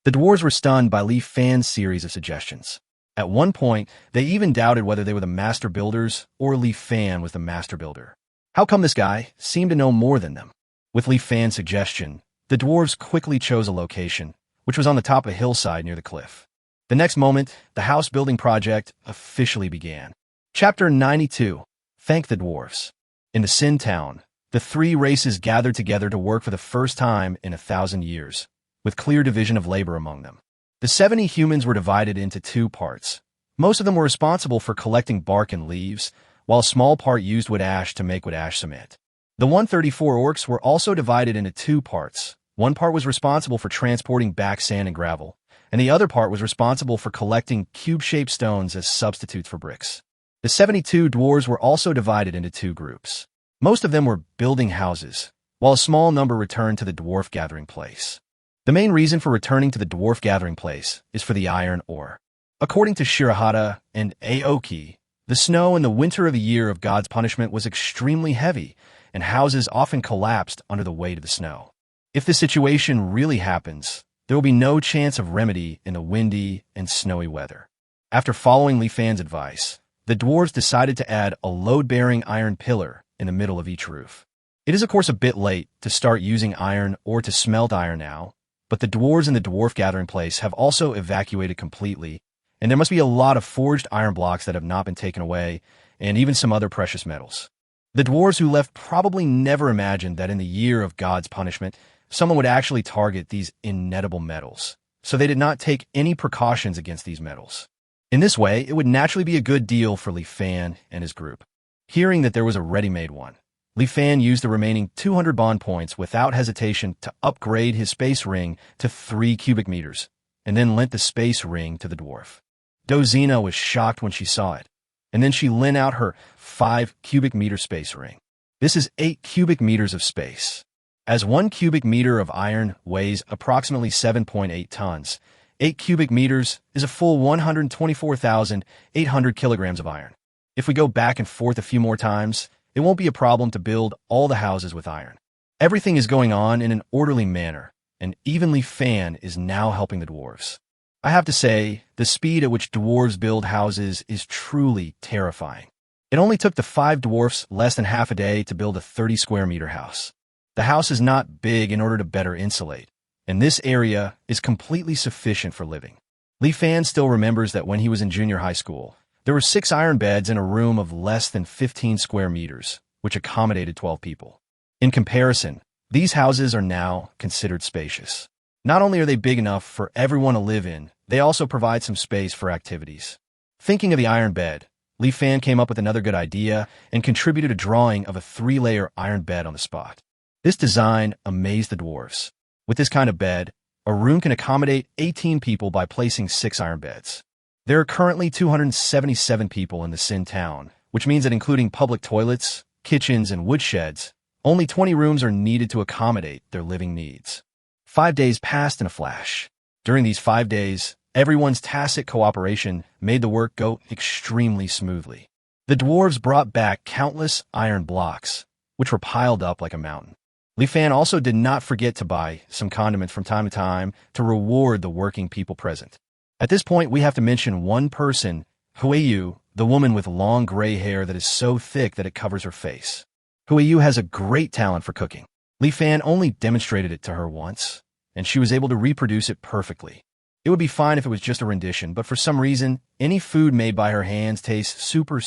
The dwarves were stunned by Li Fan's series of suggestions. At one point, they even doubted whether they were the master builders or Li Fan was the master builder. How come this guy seemed to know more than them? With Li Fan's suggestion, the dwarves quickly chose a location, which was on the top of a hillside near the cliff. The next moment, the house-building project officially began. Chapter 92. Thank the Dwarves. In the Sin town, the three races gathered together to work for the first time in 1,000 years, with clear division of labor among them. The 70 humans were divided into two parts. Most of them were responsible for collecting bark and leaves, while a small part used wood ash to make wood ash cement. The 134 orcs were also divided into two parts. One part was responsible for transporting back sand and gravel, and the other part was responsible for collecting cube-shaped stones as substitutes for bricks. The 72 dwarves were also divided into two groups. Most of them were building houses, while a small number returned to the dwarf gathering place. The main reason for returning to the dwarf gathering place is for the iron ore. According to Shirahata and Aoki, the snow in the winter of the year of God's punishment was extremely heavy, and houses often collapsed under the weight of the snow. If this situation really happens, there will be no chance of remedy in the windy and snowy weather. After following Li Fan's advice, the dwarves decided to add a load-bearing iron pillar in the middle of each roof. It is of course a bit late to start using iron or to smelt iron now, but the dwarves in the dwarf gathering place have also evacuated completely, and there must be a lot of forged iron blocks that have not been taken away, and even some other precious metals. The dwarves who left probably never imagined that in the year of God's punishment, someone would actually target these inettable metals, so they did not take any precautions against these metals. In this way, it would naturally be a good deal for Li Fan and his group. Hearing that there was a ready-made one, Li Fan used the remaining 200 bond points without hesitation to upgrade his space ring to 3 cubic meters, and then lent the space ring to the dwarf. Dozina was shocked when she saw it, and then she lent out her 5 cubic meter space ring. This is 8 cubic meters of space. As 1 cubic meter of iron weighs approximately 7.8 tons, 8 cubic meters is a full 124,800 kilograms of iron. If we go back and forth a few more times, it won't be a problem to build all the houses with iron. Everything is going on in an orderly manner, and evenly Fan is now helping the dwarves. I have to say, the speed at which dwarves build houses is truly terrifying. It only took the 5 dwarfs less than half a day to build a 30 square meter house. The house is not big in order to better insulate, and this area is completely sufficient for living. Li Fan still remembers that when he was in junior high school, there were 6 iron beds in a room of less than 15 square meters, which accommodated 12 people. In comparison, these houses are now considered spacious. Not only are they big enough for everyone to live in, they also provide some space for activities. Thinking of the iron bed, Li Fan came up with another good idea and contributed a drawing of a 3-layer iron bed on the spot. This design amazed the dwarves. With this kind of bed, a room can accommodate 18 people by placing 6 iron beds. There are currently 277 people in the Sin town, which means that including public toilets, kitchens, and woodsheds, only 20 rooms are needed to accommodate their living needs. 5 days passed in a flash. During these 5 days, everyone's tacit cooperation made the work go extremely smoothly. The dwarves brought back countless iron blocks, which were piled up like a mountain. Li Fan also did not forget to buy some condiments from time to time to reward the working people present. At this point, we have to mention one person, Huiyu, the woman with long gray hair that is so thick that it covers her face. Huiyu has a great talent for cooking. Li Fan only demonstrated it to her once, and she was able to reproduce it perfectly. It would be fine if it was just a rendition, but for some reason, any food made by her hands tastes super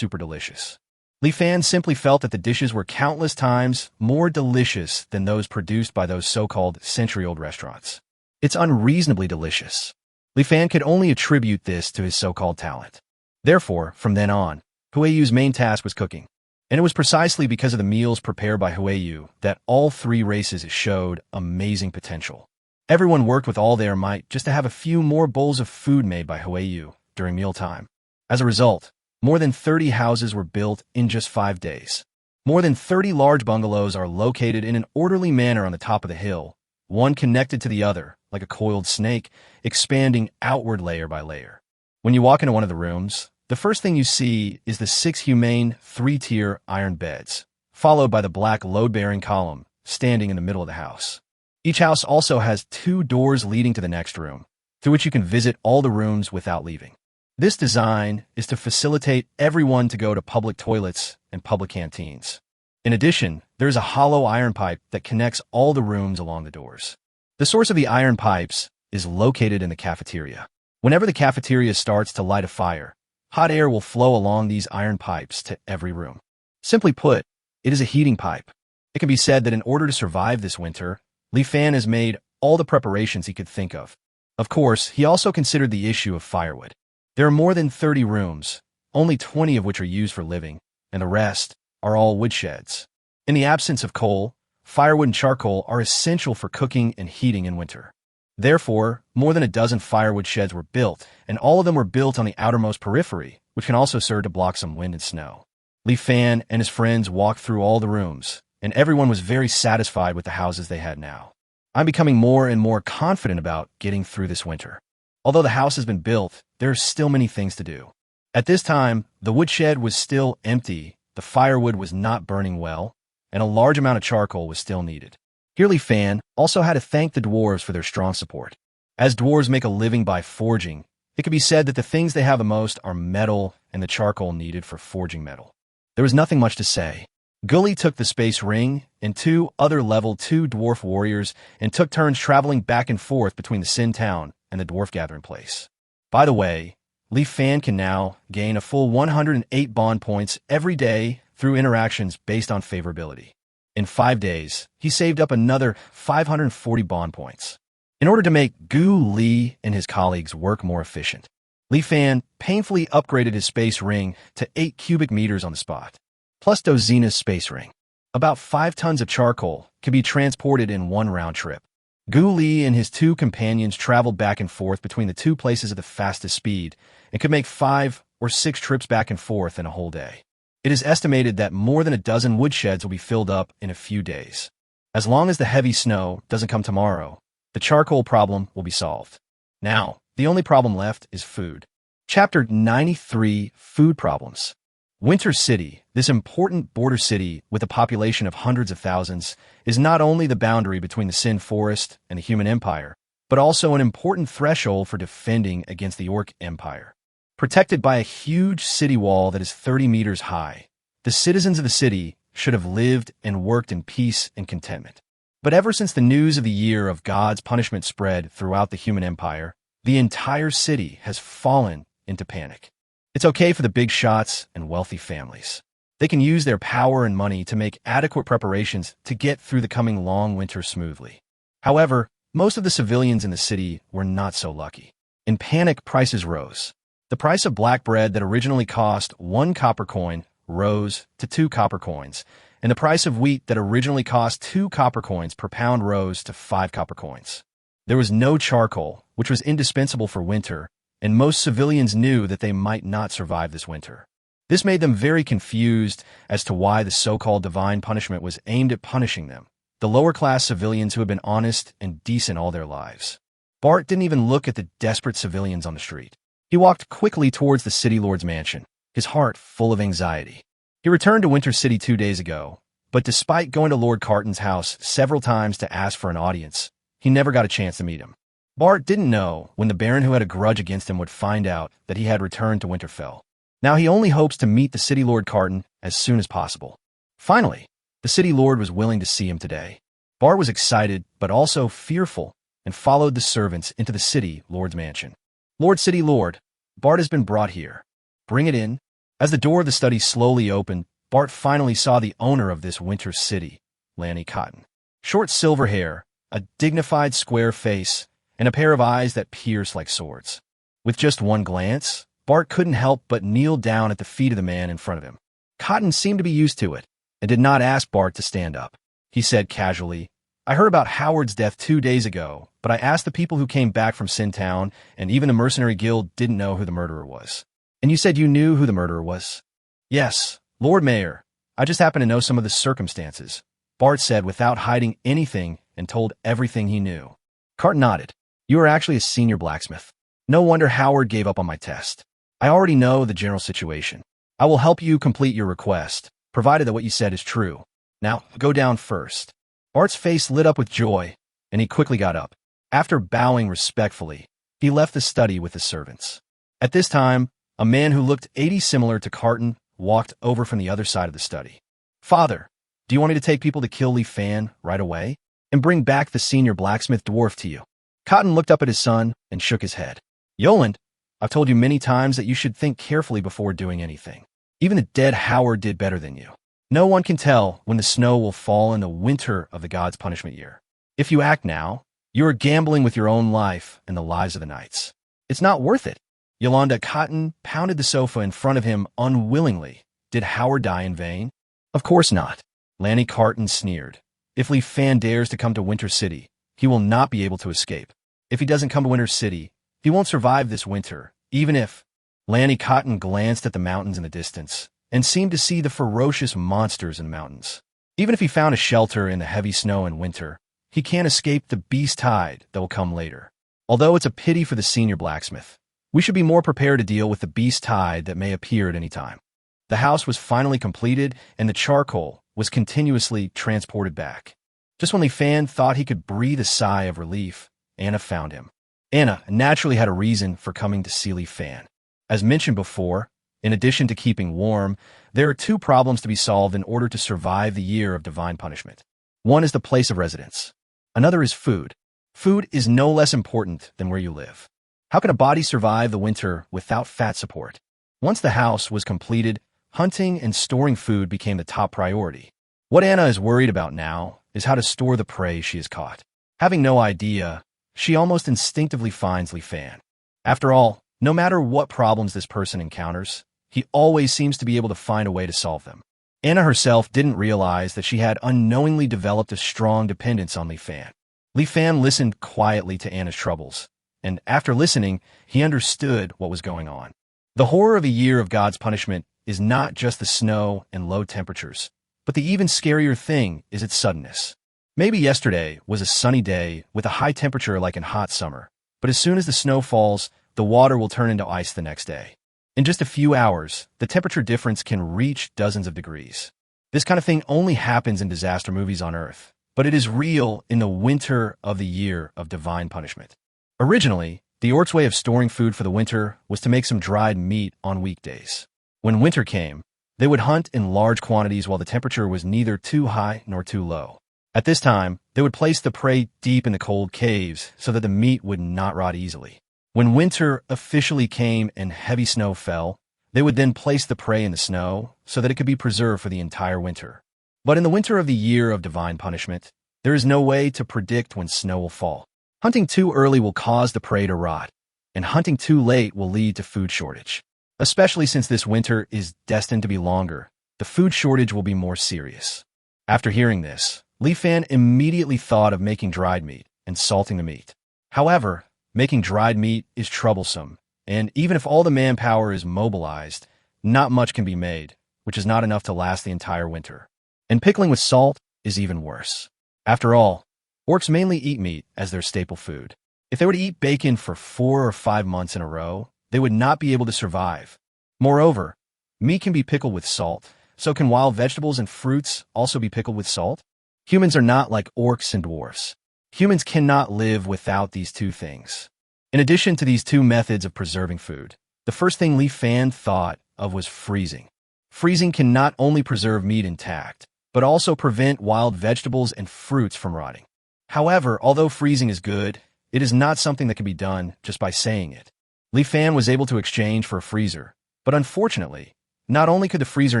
delicious. Li Fan simply felt that the dishes were countless times more delicious than those produced by those so-called century-old restaurants. It's unreasonably delicious. Li Fan could only attribute this to his so-called talent. Therefore, from then on, Huiyu's main task was cooking. And it was precisely because of the meals prepared by Huiyu that all 3 races showed amazing potential. Everyone worked with all their might just to have a few more bowls of food made by Huiyu during mealtime. As a result, more than 30 houses were built in just 5 days. More than 30 large bungalows are located in an orderly manner on the top of the hill, one connected to the other, like a coiled snake, expanding outward layer by layer. When you walk into one of the rooms, the first thing you see is the 6 humane 3-tier iron beds, followed by the black load-bearing column standing in the middle of the house. Each house also has 2 doors leading to the next room, through which you can visit all the rooms without leaving. This design is to facilitate everyone to go to public toilets and public canteens. In addition, there is a hollow iron pipe that connects all the rooms along the doors. The source of the iron pipes is located in the cafeteria. Whenever the cafeteria starts to light a fire, hot air will flow along these iron pipes to every room. Simply put, it is a heating pipe. It can be said that in order to survive this winter, Li Fan has made all the preparations he could think of. Of course, he also considered the issue of firewood. There are more than 30 rooms, only 20 of which are used for living, and the rest are all woodsheds. In the absence of coal, firewood and charcoal are essential for cooking and heating in winter. Therefore, more than a dozen firewood sheds were built, and all of them were built on the outermost periphery, which can also serve to block some wind and snow. Li Fan and his friends walked through all the rooms, and everyone was very satisfied with the houses they had now. I'm becoming more and more confident about getting through this winter. Although the house has been built, there are still many things to do. At this time, the woodshed was still empty, the firewood was not burning well, and a large amount of charcoal was still needed. Here Li Fan also had to thank the dwarves for their strong support. As dwarves make a living by forging, it can be said that the things they have the most are metal and the charcoal needed for forging metal. There was nothing much to say. Gully took the space ring and 2 other level 2 dwarf warriors and took turns traveling back and forth between the Sin town and the dwarf gathering place. By the way, Li Fan can now gain a full 108 bond points every day through interactions based on favorability. In 5 days, he saved up another 540 bond points. In order to make Gu Li and his colleagues work more efficient, Li Fan painfully upgraded his space ring to 8 cubic meters on the spot, plus Dozina's space ring. About 5 tons of charcoal can be transported in one round trip. Gu Li and his 2 companions traveled back and forth between the 2 places at the fastest speed and could make 5 or 6 trips back and forth in a whole day. It is estimated that more than a dozen woodsheds will be filled up in a few days. As long as the heavy snow doesn't come tomorrow, the charcoal problem will be solved. Now, the only problem left is food. Chapter 93, Food Problems. Winter City, this important border city with a population of hundreds of thousands, is not only the boundary between the Sin Forest and the human empire, but also an important threshold for defending against the Orc Empire. Protected by a huge city wall that is 30 meters high, the citizens of the city should have lived and worked in peace and contentment. But ever since the news of the year of God's punishment spread throughout the human empire, the entire city has fallen into panic. It's okay for the big shots and wealthy families. They can use their power and money to make adequate preparations to get through the coming long winter smoothly. However, most of the civilians in the city were not so lucky. In panic, prices rose. The price of black bread that originally cost 1 copper coin rose to 2 copper coins, and the price of wheat that originally cost 2 copper coins per pound rose to 5 copper coins. There was no charcoal, which was indispensable for winter, and most civilians knew that they might not survive this winter. This made them very confused as to why the so-called divine punishment was aimed at punishing them, the lower-class civilians who had been honest and decent all their lives. Bart didn't even look at the desperate civilians on the street. He walked quickly towards the city lord's mansion, his heart full of anxiety. He returned to Winter City 2 days ago, but despite going to Lord Carton's house several times to ask for an audience, he never got a chance to meet him. Bart didn't know when the Baron who had a grudge against him would find out that he had returned to Winterfell. Now he only hopes to meet the city lord Carton as soon as possible. Finally, the city lord was willing to see him today. Bart was excited, but also fearful, and followed the servants into the city lord's mansion. "Lord City Lord, Bart has been brought here. Bring it in." As the door of the study slowly opened, Bart finally saw the owner of this winter city, Lanny Cotton. Short silver hair, a dignified square face, and a pair of eyes that pierced like swords. With just one glance, Bart couldn't help but kneel down at the feet of the man in front of him. Cotton seemed to be used to it, and did not ask Bart to stand up. He said casually, "I heard about Howard's death 2 days ago, but I asked the people who came back from Sin Town, and even the mercenary guild didn't know who the murderer was." "And you said you knew who the murderer was?" "Yes, Lord Mayor. I just happen to know some of the circumstances," Bart said without hiding anything and told everything he knew. Carton nodded. "You are actually a senior blacksmith. No wonder Howard gave up on my test. I already know the general situation. I will help you complete your request, provided that what you said is true. Now, go down first." Bart's face lit up with joy, and he quickly got up. After bowing respectfully, he left the study with his servants. At this time, a man who looked 80 similar to Carton walked over from the other side of the study. "Father, do you want me to take people to kill Lee Fan right away and bring back the senior blacksmith dwarf to you?" Cotton looked up at his son and shook his head. "Yoland, I've told you many times that you should think carefully before doing anything. Even the dead Howard did better than you. No one can tell when the snow will fall in the winter of the God's punishment year. If you act now, you are gambling with your own life and the lives of the knights. It's not worth it." Yolanda Cotton pounded the sofa in front of him unwillingly. Did Howard die in vain? Of course not. Lanny Carton sneered. "If Lee Fan dares to come to Winter City, he will not be able to escape. If he doesn't come to Winter City, he won't survive this winter, even if—" Lanny Cotton glanced at the mountains in the distance and seemed to see the ferocious monsters in the mountains. "Even if he found a shelter in the heavy snow in winter, he can't escape the beast tide that will come later. Although it's a pity for the senior blacksmith, we should be more prepared to deal with the beast tide that may appear at any time." The house was finally completed, and the charcoal was continuously transported back. Just when Lee Fan thought he could breathe a sigh of relief, Anna found him. Anna naturally had a reason for coming to see Lee Fan. As mentioned before, in addition to keeping warm, there are 2 problems to be solved in order to survive the year of divine punishment. One is the place of residence. Another is food. Food is no less important than where you live. How can a body survive the winter without fat support? Once the house was completed, hunting and storing food became the top priority. What Anna is worried about now is how to store the prey she has caught. Having no idea, she almost instinctively finds Lee Fan. After all, no matter what problems this person encounters, he always seems to be able to find a way to solve them. Anna herself didn't realize that she had unknowingly developed a strong dependence on Lee Fan. Lee Fan listened quietly to Anna's troubles, and after listening, he understood what was going on. The horror of a year of God's punishment is not just the snow and low temperatures, but the even scarier thing is its suddenness. Maybe yesterday was a sunny day with a high temperature like in hot summer, but as soon as the snow falls, the water will turn into ice the next day. In just a few hours, the temperature difference can reach dozens of degrees. This kind of thing only happens in disaster movies on Earth, but it is real in the winter of the year of divine punishment. Originally, the orcs' way of storing food for the winter was to make some dried meat on weekdays. When winter came, they would hunt in large quantities while the temperature was neither too high nor too low. At this time, they would place the prey deep in the cold caves so that the meat would not rot easily. When winter officially came and heavy snow fell, they would then place the prey in the snow so that it could be preserved for the entire winter. But in the winter of the year of divine punishment, there is no way to predict when snow will fall. Hunting too early will cause the prey to rot, and hunting too late will lead to food shortage. Especially since this winter is destined to be longer, the food shortage will be more serious. After hearing this, Li Fan immediately thought of making dried meat and salting the meat. However, making dried meat is troublesome, and even if all the manpower is mobilized, not much can be made, which is not enough to last the entire winter. And pickling with salt is even worse. After all, orcs mainly eat meat as their staple food. If they were to eat bacon for 4 or 5 months in a row, they would not be able to survive. Moreover, meat can be pickled with salt, so can wild vegetables and fruits also be pickled with salt? Humans are not like orcs and dwarves. Humans cannot live without these two things. In addition to these two methods of preserving food, the first thing Li Fan thought of was freezing. Freezing can not only preserve meat intact, but also prevent wild vegetables and fruits from rotting. However, although freezing is good, it is not something that can be done just by saying it. Li Fan was able to exchange for a freezer, but unfortunately, not only could the freezer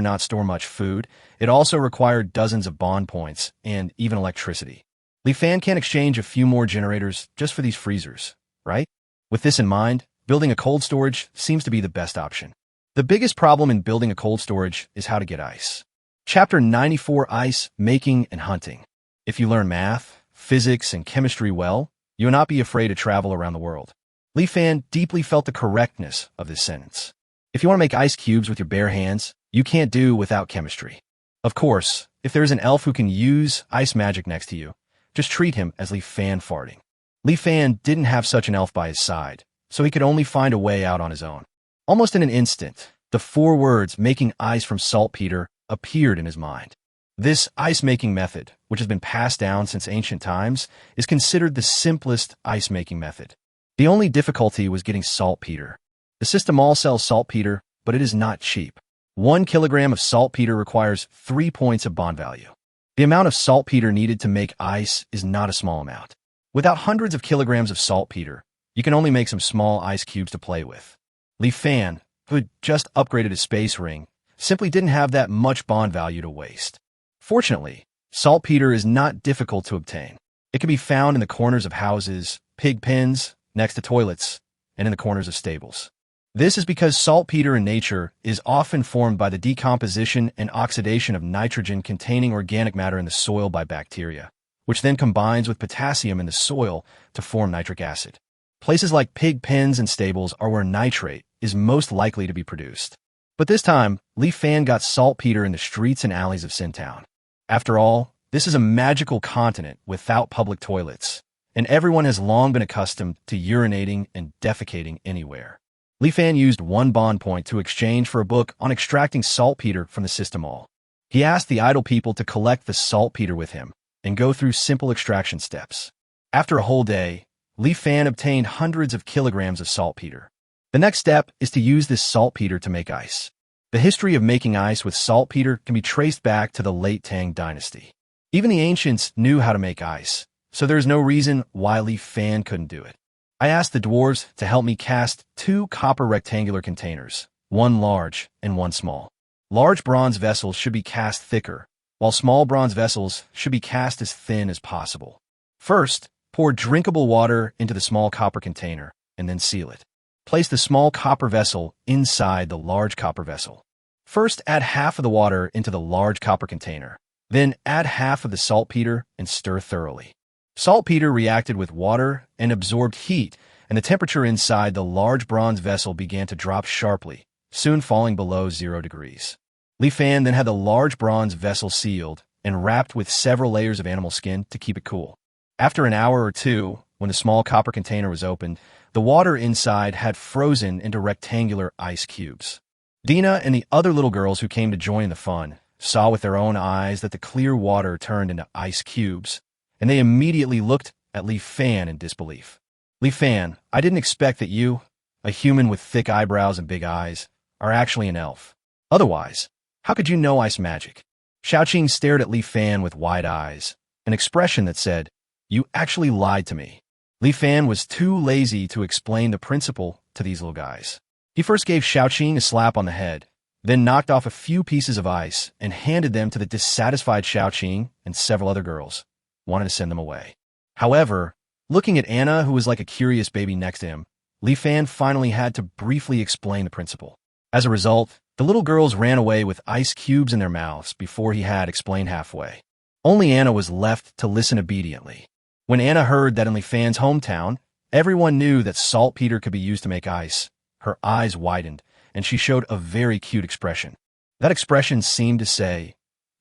not store much food, it also required dozens of bond points and even electricity. Li Fan can't exchange a few more generators just for these freezers, right? With this in mind, building a cold storage seems to be the best option. The biggest problem in building a cold storage is how to get ice. Chapter 94: Ice, Making, and Hunting. If you learn math, physics, and chemistry well, you will not be afraid to travel around the world. Li Fan deeply felt the correctness of this sentence. If you want to make ice cubes with your bare hands, you can't do without chemistry. Of course, if there is an elf who can use ice magic next to you, just treat him as Li Fan farting. Li Fan didn't have such an elf by his side, so he could only find a way out on his own. Almost in an instant, the 4 words making ice from saltpeter appeared in his mind. This ice-making method, which has been passed down since ancient times, is considered the simplest ice-making method. The only difficulty was getting saltpeter. The system all sells saltpeter, but it is not cheap. 1 kilogram of saltpeter requires 3 points of bond value. The amount of saltpeter needed to make ice is not a small amount. Without hundreds of kilograms of saltpeter, you can only make some small ice cubes to play with. Li Fan, who had just upgraded his space ring, simply didn't have that much bond value to waste. Fortunately, saltpeter is not difficult to obtain. It can be found in the corners of houses, pig pens, next to toilets, and in the corners of stables. This is because saltpeter in nature is often formed by the decomposition and oxidation of nitrogen-containing organic matter in the soil by bacteria, which then combines with potassium in the soil to form nitric acid. Places like pig pens and stables are where nitrate is most likely to be produced. But this time, Li Fan got saltpeter in the streets and alleys of Sintown. After all, this is a magical continent without public toilets, and everyone has long been accustomed to urinating and defecating anywhere. Li Fan used 1 bond point to exchange for a book on extracting saltpeter from the system all. He asked the idle people to collect the saltpeter with him and go through simple extraction steps. After a whole day, Li Fan obtained hundreds of kilograms of saltpeter. The next step is to use this saltpeter to make ice. The history of making ice with saltpeter can be traced back to the late Tang dynasty. Even the ancients knew how to make ice, so there is no reason why Li Fan couldn't do it. I asked the dwarves to help me cast 2 copper rectangular containers, 1 large and 1 small. Large bronze vessels should be cast thicker, while small bronze vessels should be cast as thin as possible. First, pour drinkable water into the small copper container and then seal it. Place the small copper vessel inside the large copper vessel. First, add half of the water into the large copper container. Then add half of the saltpeter and stir thoroughly. Saltpeter reacted with water and absorbed heat, and the temperature inside the large bronze vessel began to drop sharply, soon falling below 0 degrees. Li Fan then had the large bronze vessel sealed and wrapped with several layers of animal skin to keep it cool. After an hour or two, when the small copper container was opened, the water inside had frozen into rectangular ice cubes. Dina and the other little girls who came to join the fun saw with their own eyes that the clear water turned into ice cubes, and they immediately looked at Li Fan in disbelief. Li Fan, I didn't expect that you, a human with thick eyebrows and big eyes, are actually an elf. Otherwise, how could you know ice magic? Xiaoqing stared at Li Fan with wide eyes, an expression that said, You actually lied to me. Li Fan was too lazy to explain the principle to these little guys. He first gave Xiaoqing a slap on the head, then knocked off a few pieces of ice and handed them to the dissatisfied Xiaoqing and several other girls, wanted to send them away. However, looking at Anna, who was like a curious baby next to him, Li Fan finally had to briefly explain the principle. As a result, the little girls ran away with ice cubes in their mouths before he had explained halfway. Only Anna was left to listen obediently. When Anna heard that in Li Fan's hometown, everyone knew that saltpeter could be used to make ice, her eyes widened, and she showed a very cute expression. That expression seemed to say,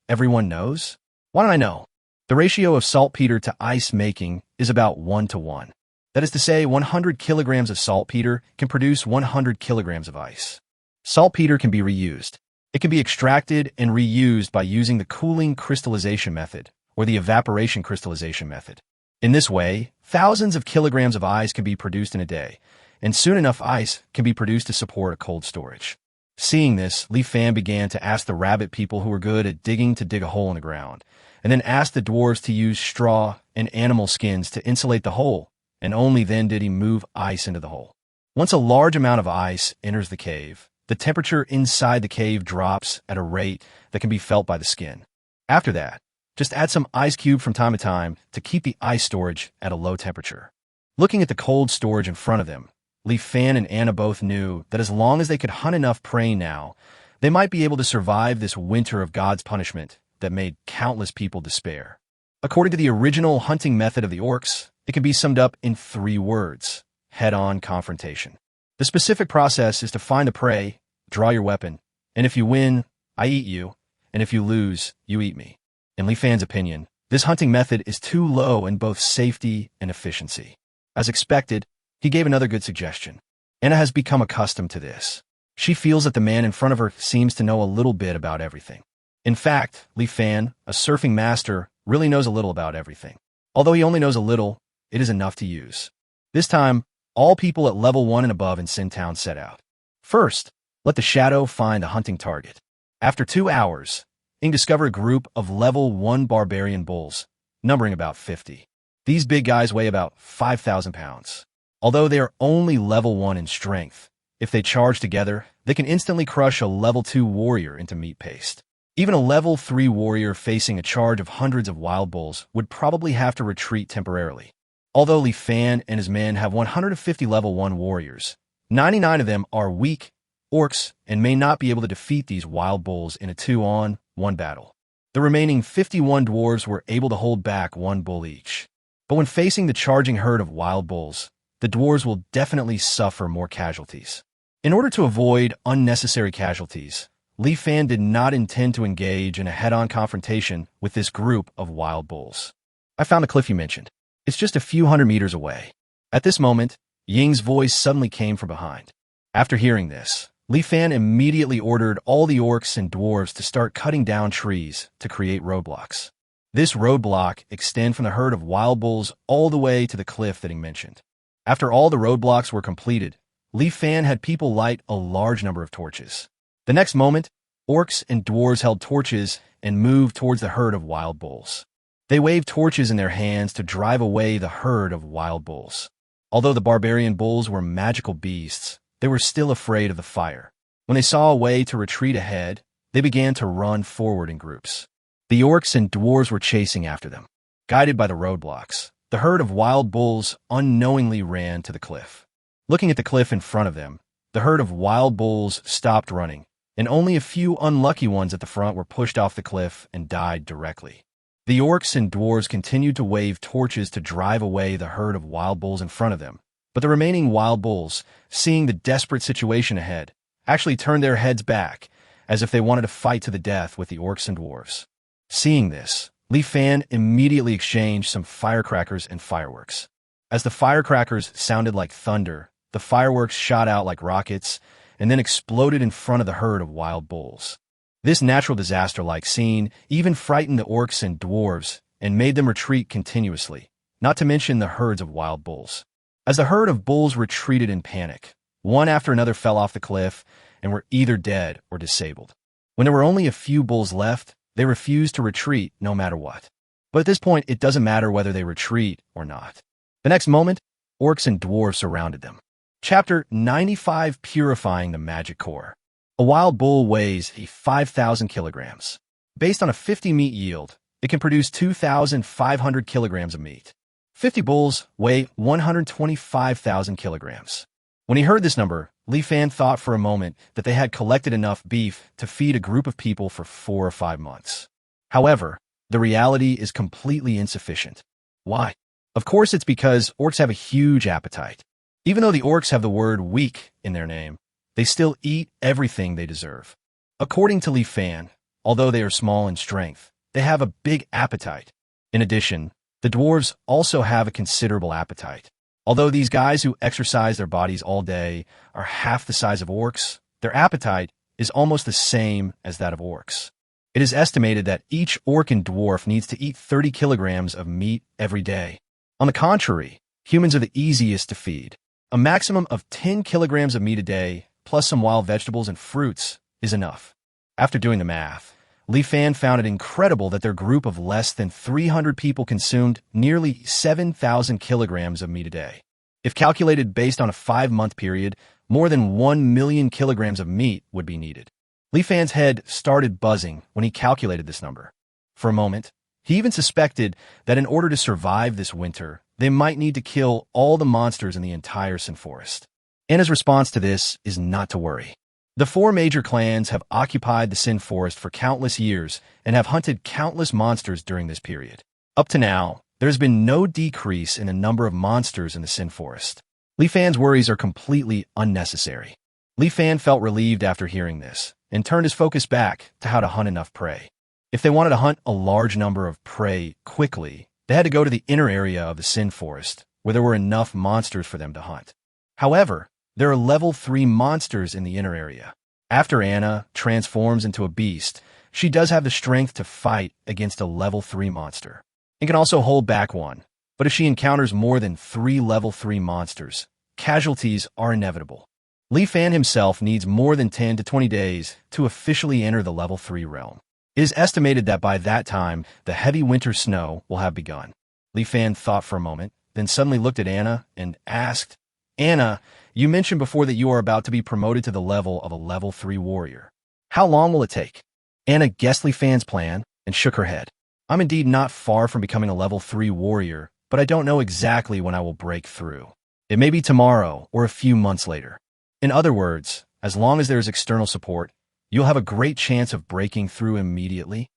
Everyone knows? Why don't I know? The ratio of saltpeter to ice making is about 1:1. That is to say, 100 kilograms of saltpeter can produce 100 kilograms of ice. Saltpeter can be reused. It can be extracted and reused by using the cooling crystallization method or the evaporation crystallization method. In this way, thousands of kilograms of ice can be produced in a day, and soon enough ice can be produced to support a cold storage. Seeing this, Li Fan began to ask the rabbit people who were good at digging to dig a hole in the ground, and then asked the dwarves to use straw and animal skins to insulate the hole, and only then did he move ice into the hole. Once a large amount of ice enters the cave, the temperature inside the cave drops at a rate that can be felt by the skin. After that, just add some ice cube from time to time to keep the ice storage at a low temperature. Looking at the cold storage in front of them, Li Fan and Anna both knew that as long as they could hunt enough prey now, they might be able to survive this winter of God's punishment that made countless people despair. According to the original hunting method of the orcs, it can be summed up in 3 words: head-on confrontation. The specific process is to find the prey, draw your weapon, and if you win, I eat you, and if you lose, you eat me. In Li Fan's opinion, this hunting method is too low in both safety and efficiency. As expected, he gave another good suggestion. Anna has become accustomed to this. She feels that the man in front of her seems to know a little bit about everything. In fact, Li Fan, a surfing master, really knows a little about everything. Although he only knows a little, it is enough to use. This time, all people at level 1 and above in Sin Town set out. First, let the shadow find the hunting target. After 2 hours, Ing discovered a group of level 1 barbarian bulls, numbering about 50. These big guys weigh about 5,000 pounds. Although they are only level 1 in strength, if they charge together, they can instantly crush a level 2 warrior into meat paste. Even a level 3 warrior facing a charge of hundreds of wild bulls would probably have to retreat temporarily. Although Li Fan and his men have 150 level 1 warriors, 99 of them are weak orcs and may not be able to defeat these wild bulls in a 2-on-1 battle. The remaining 51 dwarves were able to hold back 1 bull each. But when facing the charging herd of wild bulls, the dwarves will definitely suffer more casualties. In order to avoid unnecessary casualties, Li Fan did not intend to engage in a head-on confrontation with this group of wild bulls. I found the cliff you mentioned. It's just a few hundred meters away. At this moment, Ying's voice suddenly came from behind. After hearing this, Li Fan immediately ordered all the orcs and dwarves to start cutting down trees to create roadblocks. This roadblock extended from the herd of wild bulls all the way to the cliff that he mentioned. After all the roadblocks were completed, Li Fan had people light a large number of torches. The next moment, orcs and dwarves held torches and moved towards the herd of wild bulls. They waved torches in their hands to drive away the herd of wild bulls. Although the barbarian bulls were magical beasts, they were still afraid of the fire. When they saw a way to retreat ahead, they began to run forward in groups. The orcs and dwarves were chasing after them. Guided by the roadblocks, the herd of wild bulls unknowingly ran to the cliff. Looking at the cliff in front of them, the herd of wild bulls stopped running, and only a few unlucky ones at the front were pushed off the cliff and died directly. The orcs and dwarves continued to wave torches to drive away the herd of wild bulls in front of them, but the remaining wild bulls, seeing the desperate situation ahead, actually turned their heads back, as if they wanted to fight to the death with the orcs and dwarves. Seeing this, Li Fan immediately exchanged some firecrackers and fireworks. As the firecrackers sounded like thunder, the fireworks shot out like rockets and then exploded in front of the herd of wild bulls. This natural disaster-like scene even frightened the orcs and dwarves and made them retreat continuously, not to mention the herds of wild bulls. As the herd of bulls retreated in panic, one after another fell off the cliff and were either dead or disabled. When there were only a few bulls left, they refused to retreat no matter what. But at this point, it doesn't matter whether they retreat or not. The next moment, orcs and dwarves surrounded them. Chapter 95, Purifying the Magic Core. A wild bull weighs 5,000 kilograms. Based on a 50 meat yield, it can produce 2,500 kilograms of meat. 50 bulls weigh 125,000 kilograms. When he heard this number, Li Fan thought for a moment that they had collected enough beef to feed a group of people for 4 or 5 months. However, the reality is completely insufficient. Why? Of course, it's because orcs have a huge appetite. Even though the orcs have the word weak in their name, they still eat everything they deserve. According to Li Fan, although they are small in strength, they have a big appetite. In addition, the dwarves also have a considerable appetite. Although these guys who exercise their bodies all day are half the size of orcs, their appetite is almost the same as that of orcs. It is estimated that each orc and dwarf needs to eat 30 kilograms of meat every day. On the contrary, humans are the easiest to feed. A maximum of 10 kilograms of meat a day, plus some wild vegetables and fruits, is enough. After doing the math, Li Fan found it incredible that their group of less than 300 people consumed nearly 7,000 kilograms of meat a day. If calculated based on a 5-month period, more than 1 million kilograms of meat would be needed. Li Fan's head started buzzing when he calculated this number. For a moment, he even suspected that in order to survive this winter, they might need to kill all the monsters in the entire Sin Forest. Anna's response to this is not to worry. The 4 major clans have occupied the Sin Forest for countless years and have hunted countless monsters during this period. Up to now, there has been no decrease in the number of monsters in the Sin Forest. Li Fan's worries are completely unnecessary. Li Fan felt relieved after hearing this and turned his focus back to how to hunt enough prey. If they wanted to hunt a large number of prey quickly, they had to go to the inner area of the Sin Forest, where there were enough monsters for them to hunt. However, there are level 3 monsters in the inner area. After Anna transforms into a beast, she does have the strength to fight against a level 3 monster, and can also hold back one. But if she encounters more than 3 level 3 monsters, casualties are inevitable. Li Fan himself needs more than 10 to 20 days to officially enter the level 3 realm. It is estimated that by that time, the heavy winter snow will have begun. Li Fan thought for a moment, then suddenly looked at Anna and asked, "Anna, you mentioned before that you are about to be promoted to the level of a level 3 warrior. How long will it take?" Anna guessed Li Fan's plan and shook her head. "I'm indeed not far from becoming a level 3 warrior, but I don't know exactly when I will break through. It may be tomorrow or a few months later. In other words, as long as there is external support, you'll have a great chance of breaking through immediately,"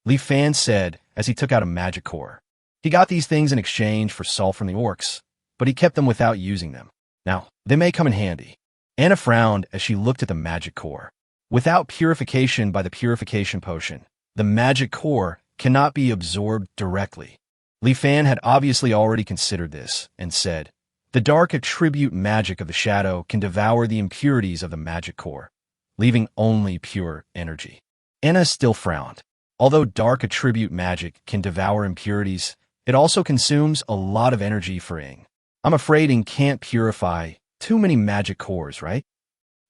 Li Fan said as he took out a magic core. He got these things in exchange for salt from the orcs, but he kept them without using them. Now, they may come in handy. Anna frowned as she looked at the magic core. Without purification by the purification potion, the magic core cannot be absorbed directly. Li Fan had obviously already considered this and said, "The dark attribute magic of the shadow can devour the impurities of the magic core, leaving only pure energy." Anna still frowned. Although dark attribute magic can devour impurities, it also consumes a lot of energy for Ing. "I'm afraid Ing can't purify too many magic cores, right?"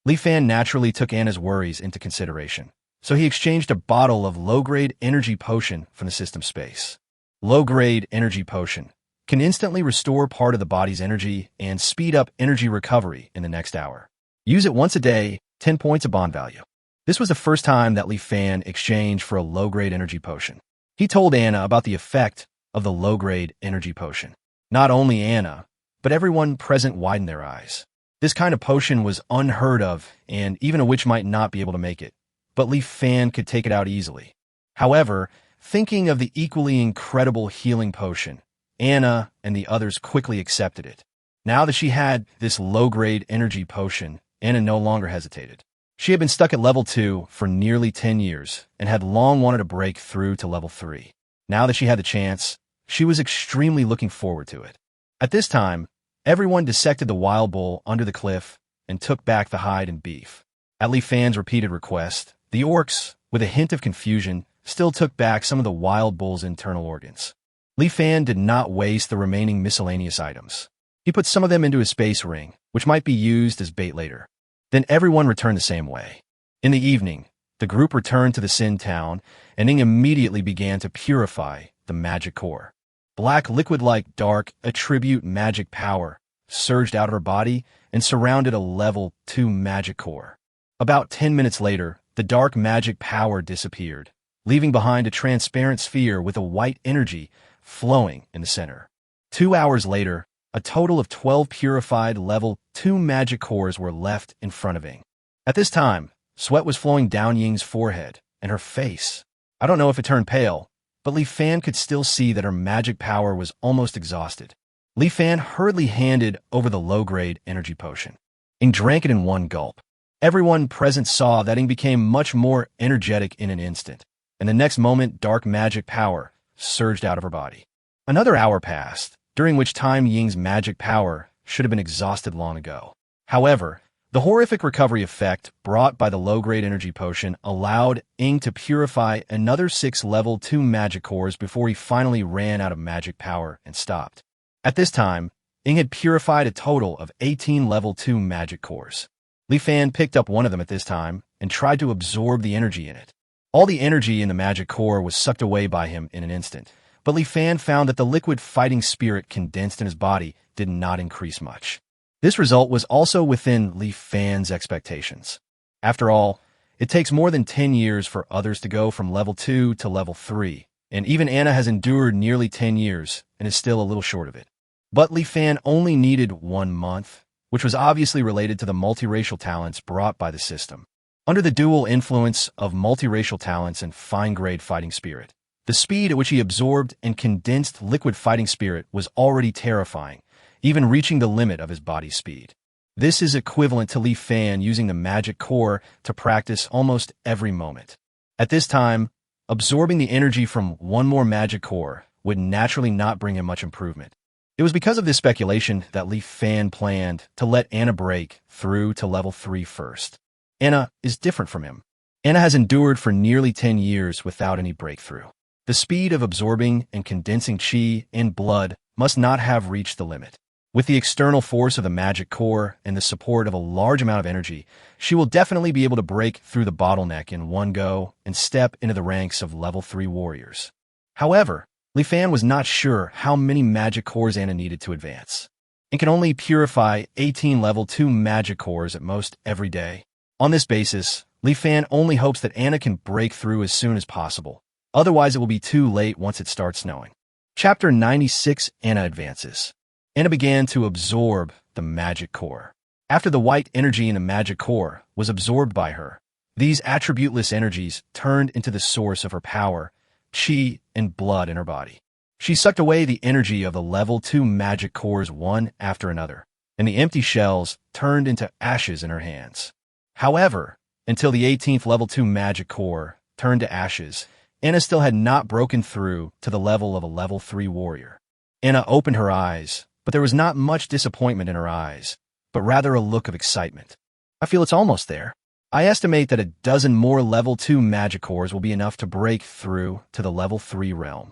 Li Fan naturally took Anna's worries into consideration, so he exchanged a bottle of low-grade energy potion from the system space. Low-grade energy potion can instantly restore part of the body's energy and speed up energy recovery in the next hour. Use it once a day, 10 points of bond value. This was the first time that Li Fan exchanged for a low-grade energy potion. He told Anna about the effect of the low-grade energy potion. Not only Anna, but everyone present widened their eyes. This kind of potion was unheard of, and even a witch might not be able to make it, but Li Fan could take it out easily. However, thinking of the equally incredible healing potion, Anna and the others quickly accepted it. Now that she had this low-grade energy potion, Anna no longer hesitated. She had been stuck at level 2 for nearly 10 years and had long wanted to break through to level 3. Now that she had the chance, she was extremely looking forward to it. At this time, everyone dissected the wild bull under the cliff and took back the hide and beef. At Li Fan's repeated request, the orcs, with a hint of confusion, still took back some of the wild bull's internal organs. Li Fan did not waste the remaining miscellaneous items. He put some of them into his space ring, which might be used as bait later. Then everyone returned the same way. In the evening, the group returned to the Sin Town, and Ing immediately began to purify the magic core. Black liquid-like dark attribute magic power surged out of her body and surrounded a level 2 magic core. About 10 minutes later, the dark magic power disappeared, leaving behind a transparent sphere with a white energy flowing in the center. 2 hours later, a total of 12 purified level 2 magic cores were left in front of Ing. At this time, sweat was flowing down Ying's forehead and her face. I don't know if it turned pale, but Li Fan could still see that her magic power was almost exhausted. Li Fan hurriedly handed over the low-grade energy potion. Ing drank it in one gulp. Everyone present saw that Ing became much more energetic in an instant, and the next moment dark magic power surged out of her body. Another hour passed, during which time Ying's magic power should have been exhausted long ago. However, the horrific recovery effect brought by the low-grade energy potion allowed Ing to purify another 6 level 2 magic cores before he finally ran out of magic power and stopped. At this time, Ing had purified a total of 18 level 2 magic cores. Li Fan picked up one of them at this time and tried to absorb the energy in it. All the energy in the magic core was sucked away by him in an instant, but Li Fan found that the liquid fighting spirit condensed in his body did not increase much. This result was also within Li Fan's expectations. After all, it takes more than 10 years for others to go from level 2 to level 3, and even Anna has endured nearly 10 years and is still a little short of it. But Li Fan only needed 1 month, which was obviously related to the multiracial talents brought by the system. Under the dual influence of multiracial talents and fine-grade fighting spirit, the speed at which he absorbed and condensed liquid fighting spirit was already terrifying, even reaching the limit of his body's speed. This is equivalent to Li Fan using the magic core to practice almost every moment. At this time, absorbing the energy from one more magic core would naturally not bring him much improvement. It was because of this speculation that Li Fan planned to let Anna break through to level 3 first. Anna is different from him. Anna has endured for nearly 10 years without any breakthrough. The speed of absorbing and condensing chi in blood must not have reached the limit. With the external force of the magic core and the support of a large amount of energy, she will definitely be able to break through the bottleneck in one go and step into the ranks of level 3 warriors. However, Li Fan was not sure how many magic cores Anna needed to advance, and can only purify 18 level 2 magic cores at most every day. On this basis, Li Fan only hopes that Anna can break through as soon as possible. Otherwise, it will be too late once it starts snowing. Chapter 96, Anna Advances. Anna began to absorb the magic core. After the white energy in the magic core was absorbed by her, these attributeless energies turned into the source of her power, chi, and blood in her body. She sucked away the energy of the level 2 magic cores one after another, and the empty shells turned into ashes in her hands. However, until the 18th level 2 magic core turned to ashes, Anna still had not broken through to the level of a level 3 warrior. Anna opened her eyes, but there was not much disappointment in her eyes, but rather a look of excitement. I feel it's almost there. I estimate that a dozen more level 2 magic cores will be enough to break through to the level 3 realm.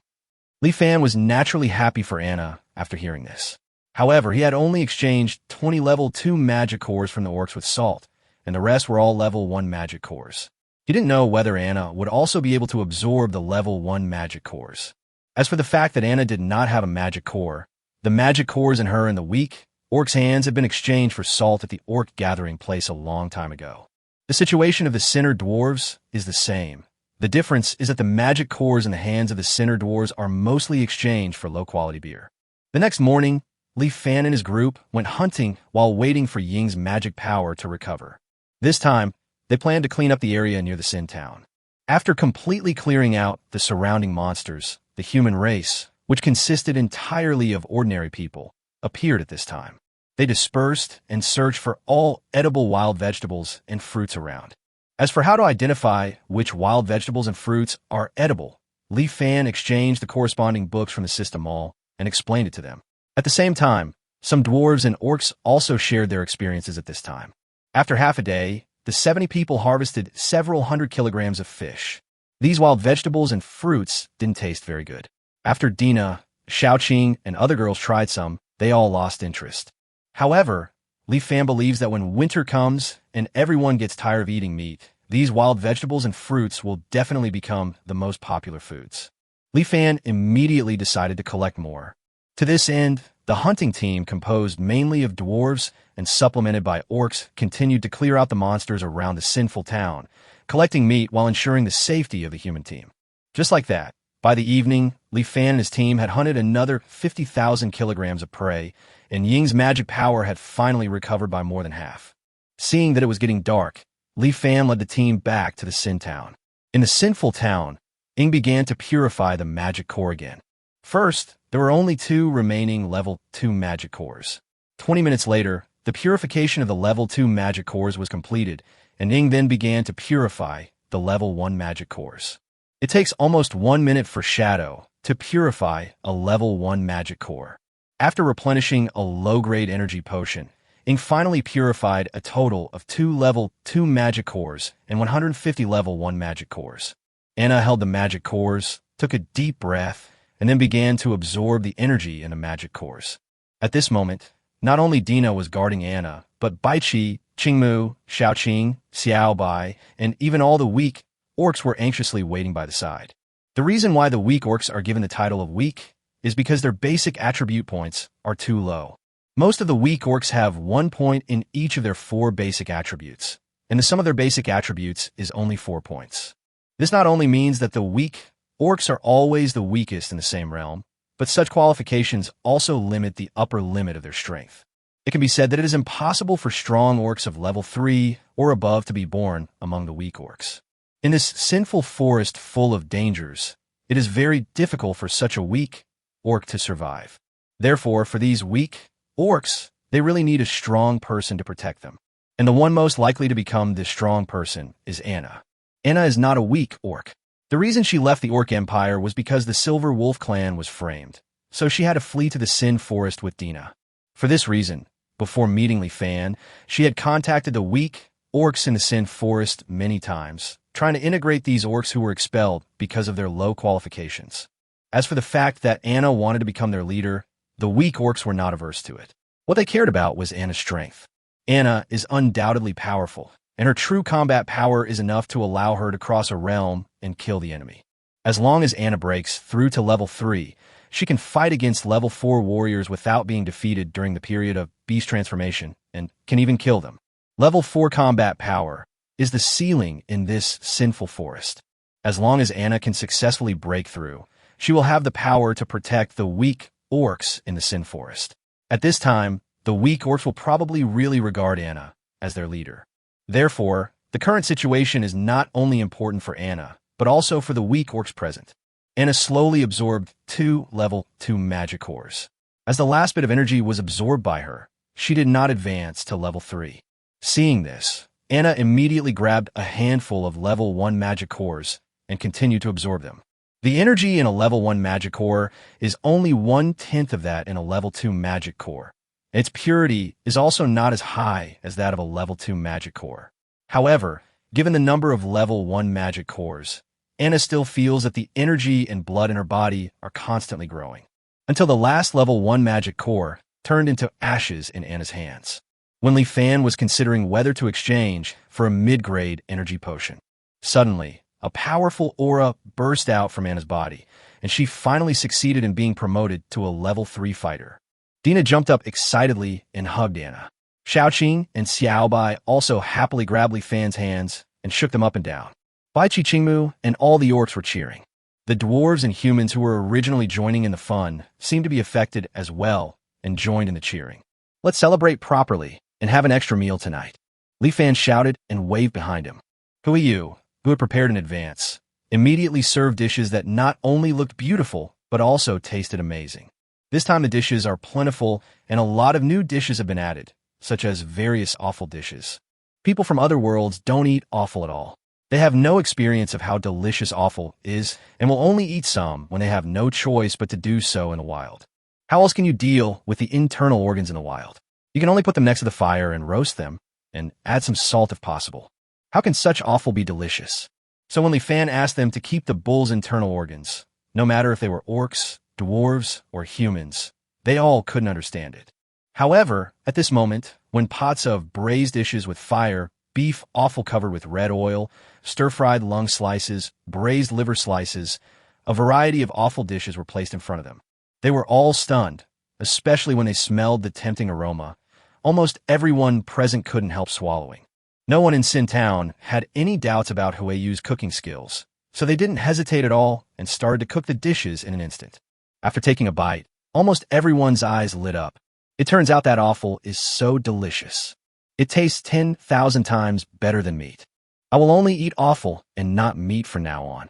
Li Fan was naturally happy for Anna after hearing this. However, he had only exchanged 20 level 2 magic cores from the orcs with salt, and the rest were all level 1 magic cores. He didn't know whether Anna would also be able to absorb the level 1 magic cores. As for the fact that Anna did not have a magic core, the magic cores in her and the weak orc's hands had been exchanged for salt at the orc gathering place a long time ago. The situation of the sinner dwarves is the same. The difference is that the magic cores in the hands of the sinner dwarves are mostly exchanged for low-quality beer. The next morning, Li Fan and his group went hunting while waiting for Ying's magic power to recover. This time, they planned to clean up the area near the Sin Town. After completely clearing out the surrounding monsters, the human race, which consisted entirely of ordinary people, appeared at this time. They dispersed and searched for all edible wild vegetables and fruits around. As for how to identify which wild vegetables and fruits are edible, Li Fan exchanged the corresponding books from the system mall and explained it to them. At the same time, some dwarves and orcs also shared their experiences at this time. After half a day, the 70 people harvested several hundred kilograms of fish. These wild vegetables and fruits didn't taste very good. After Dina, Xiaoqing, and other girls tried some, they all lost interest. However, Li Fan believes that when winter comes and everyone gets tired of eating meat, these wild vegetables and fruits will definitely become the most popular foods. Li Fan immediately decided to collect more. To this end, the hunting team, composed mainly of dwarves and supplemented by orcs, continued to clear out the monsters around the sinful town, collecting meat while ensuring the safety of the human team. Just like that, by the evening, Li Fan and his team had hunted another 50,000 kilograms of prey, and Ying's magic power had finally recovered by more than half. Seeing that it was getting dark, Li Fan led the team back to the Sin Town. In the sinful town, Ying began to purify the magic core again. First, there were only 2 remaining level 2 magic cores. 20 minutes later, the purification of the level 2 magic cores was completed, and Ying then began to purify the level 1 magic cores. It takes almost 1 minute for Shadow to purify a level 1 magic core. After replenishing a low-grade energy potion, Ying finally purified a total of 2 level 2 magic cores and 150 level 1 magic cores. Anna held the magic cores, took a deep breath, and then began to absorb the energy in the magic cores. At this moment, not only Dina was guarding Anna, but Baiqi, Qingmu, Xiaoqing, Xiaobai, and even all the weak orcs were anxiously waiting by the side. The reason why the weak orcs are given the title of weak is because their basic attribute points are too low. Most of the weak orcs have 1 point in each of their 4 basic attributes, and the sum of their basic attributes is only 4 points. This not only means that the weak orcs are always the weakest in the same realm, but such qualifications also limit the upper limit of their strength. It can be said that it is impossible for strong orcs of level 3 or above to be born among the weak orcs. In this sinful forest full of dangers, it is very difficult for such a weak orc to survive. Therefore, for these weak orcs, they really need a strong person to protect them. And the one most likely to become this strong person is Anna. Anna is not a weak orc. The reason she left the Orc Empire was because the Silver Wolf clan was framed, so she had to flee to the Sin Forest with Dina. For this reason, before meeting Li Fan, she had contacted the weak orcs in the Sin Forest many times, trying to integrate these orcs who were expelled because of their low qualifications. As for the fact that Anna wanted to become their leader, the weak orcs were not averse to it. What they cared about was Anna's strength. Anna is undoubtedly powerful, and her true combat power is enough to allow her to cross a realm and kill the enemy. As long as Anna breaks through to level 3, she can fight against level 4 warriors without being defeated during the period of beast transformation, and can even kill them. Level 4 combat power is the ceiling in this sinful forest. As long as Anna can successfully break through, she will have the power to protect the weak orcs in the Sin Forest. At this time, the weak orcs will probably really regard Anna as their leader. Therefore, the current situation is not only important for Anna, but also for the weak orcs present. Anna slowly absorbed 2 level 2 magic cores. As the last bit of energy was absorbed by her, she did not advance to level 3. Seeing this, Anna immediately grabbed a handful of level 1 magic cores and continued to absorb them. The energy in a level 1 magic core is only 1/10 of that in a level 2 magic core. Its purity is also not as high as that of a level 2 magic core. However, given the number of level 1 magic cores, Anna still feels that the energy and blood in her body are constantly growing, until the last level 1 magic core turned into ashes in Anna's hands. When Li Fan was considering whether to exchange for a mid-grade energy potion, suddenly, a powerful aura burst out from Anna's body, and she finally succeeded in being promoted to a level 3 fighter. Dina jumped up excitedly and hugged Anna. Xiaoqing and Xiaobai also happily grabbed Li Fan's hands and shook them up and down. Baiqi Qingmu and all the orcs were cheering. The dwarves and humans who were originally joining in the fun seemed to be affected as well and joined in the cheering. "Let's celebrate properly and have an extra meal tonight," Li Fan shouted and waved behind him. Huiyu, who had prepared in advance, immediately served dishes that not only looked beautiful, but also tasted amazing. This time the dishes are plentiful and a lot of new dishes have been added, such as various offal dishes. People from other worlds don't eat offal at all. They have no experience of how delicious offal is and will only eat some when they have no choice but to do so in the wild. How else can you deal with the internal organs in the wild? You can only put them next to the fire and roast them, and add some salt if possible. How can such offal be delicious? So when Li Fan asked them to keep the bull's internal organs, no matter if they were orcs, dwarves, or humans, they all couldn't understand it. However, at this moment, when pots of braised dishes with fire, beef offal covered with red oil, stir-fried lung slices, braised liver slices, a variety of offal dishes were placed in front of them. They were all stunned, especially when they smelled the tempting aroma. Almost everyone present couldn't help swallowing. No one in Sin Town had any doubts about Hueyu's cooking skills, so they didn't hesitate at all and started to cook the dishes in an instant. After taking a bite, almost everyone's eyes lit up. It turns out that offal is so delicious. It tastes 10,000 times better than meat. I will only eat offal and not meat from now on.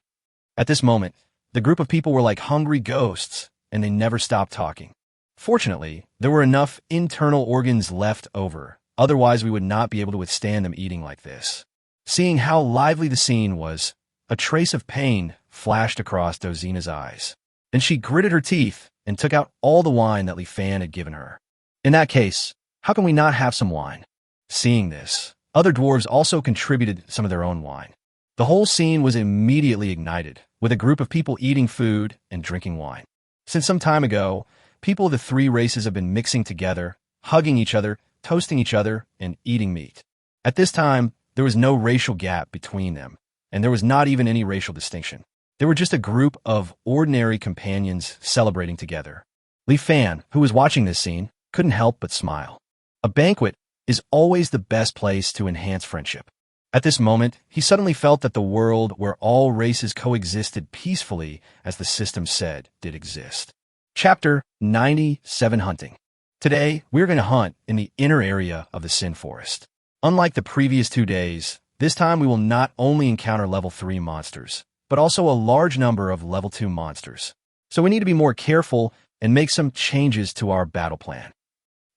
At this moment, the group of people were like hungry ghosts, and they never stopped talking. Fortunately, there were enough internal organs left over, otherwise we would not be able to withstand them eating like this. Seeing how lively the scene was, a trace of pain flashed across Dozina's eyes. Then she gritted her teeth and took out all the wine that Li Fan had given her. In that case, how can we not have some wine? Seeing this, other dwarves also contributed some of their own wine. The whole scene was immediately ignited, with a group of people eating food and drinking wine. Since some time ago, people of the three races have been mixing together, hugging each other, toasting each other, and eating meat. At this time, there was no racial gap between them, and there was not even any racial distinction. They were just a group of ordinary companions celebrating together. Li Fan, who was watching this scene, couldn't help but smile. A banquet is always the best place to enhance friendship. At this moment, he suddenly felt that the world where all races coexisted peacefully, as the system said, did exist. Chapter 97 Hunting. Today, we're going to hunt in the inner area of the Sin Forest. Unlike the previous 2 days, this time we will not only encounter level 3 monsters, but also a large number of level 2 monsters. So we need to be more careful and make some changes to our battle plan.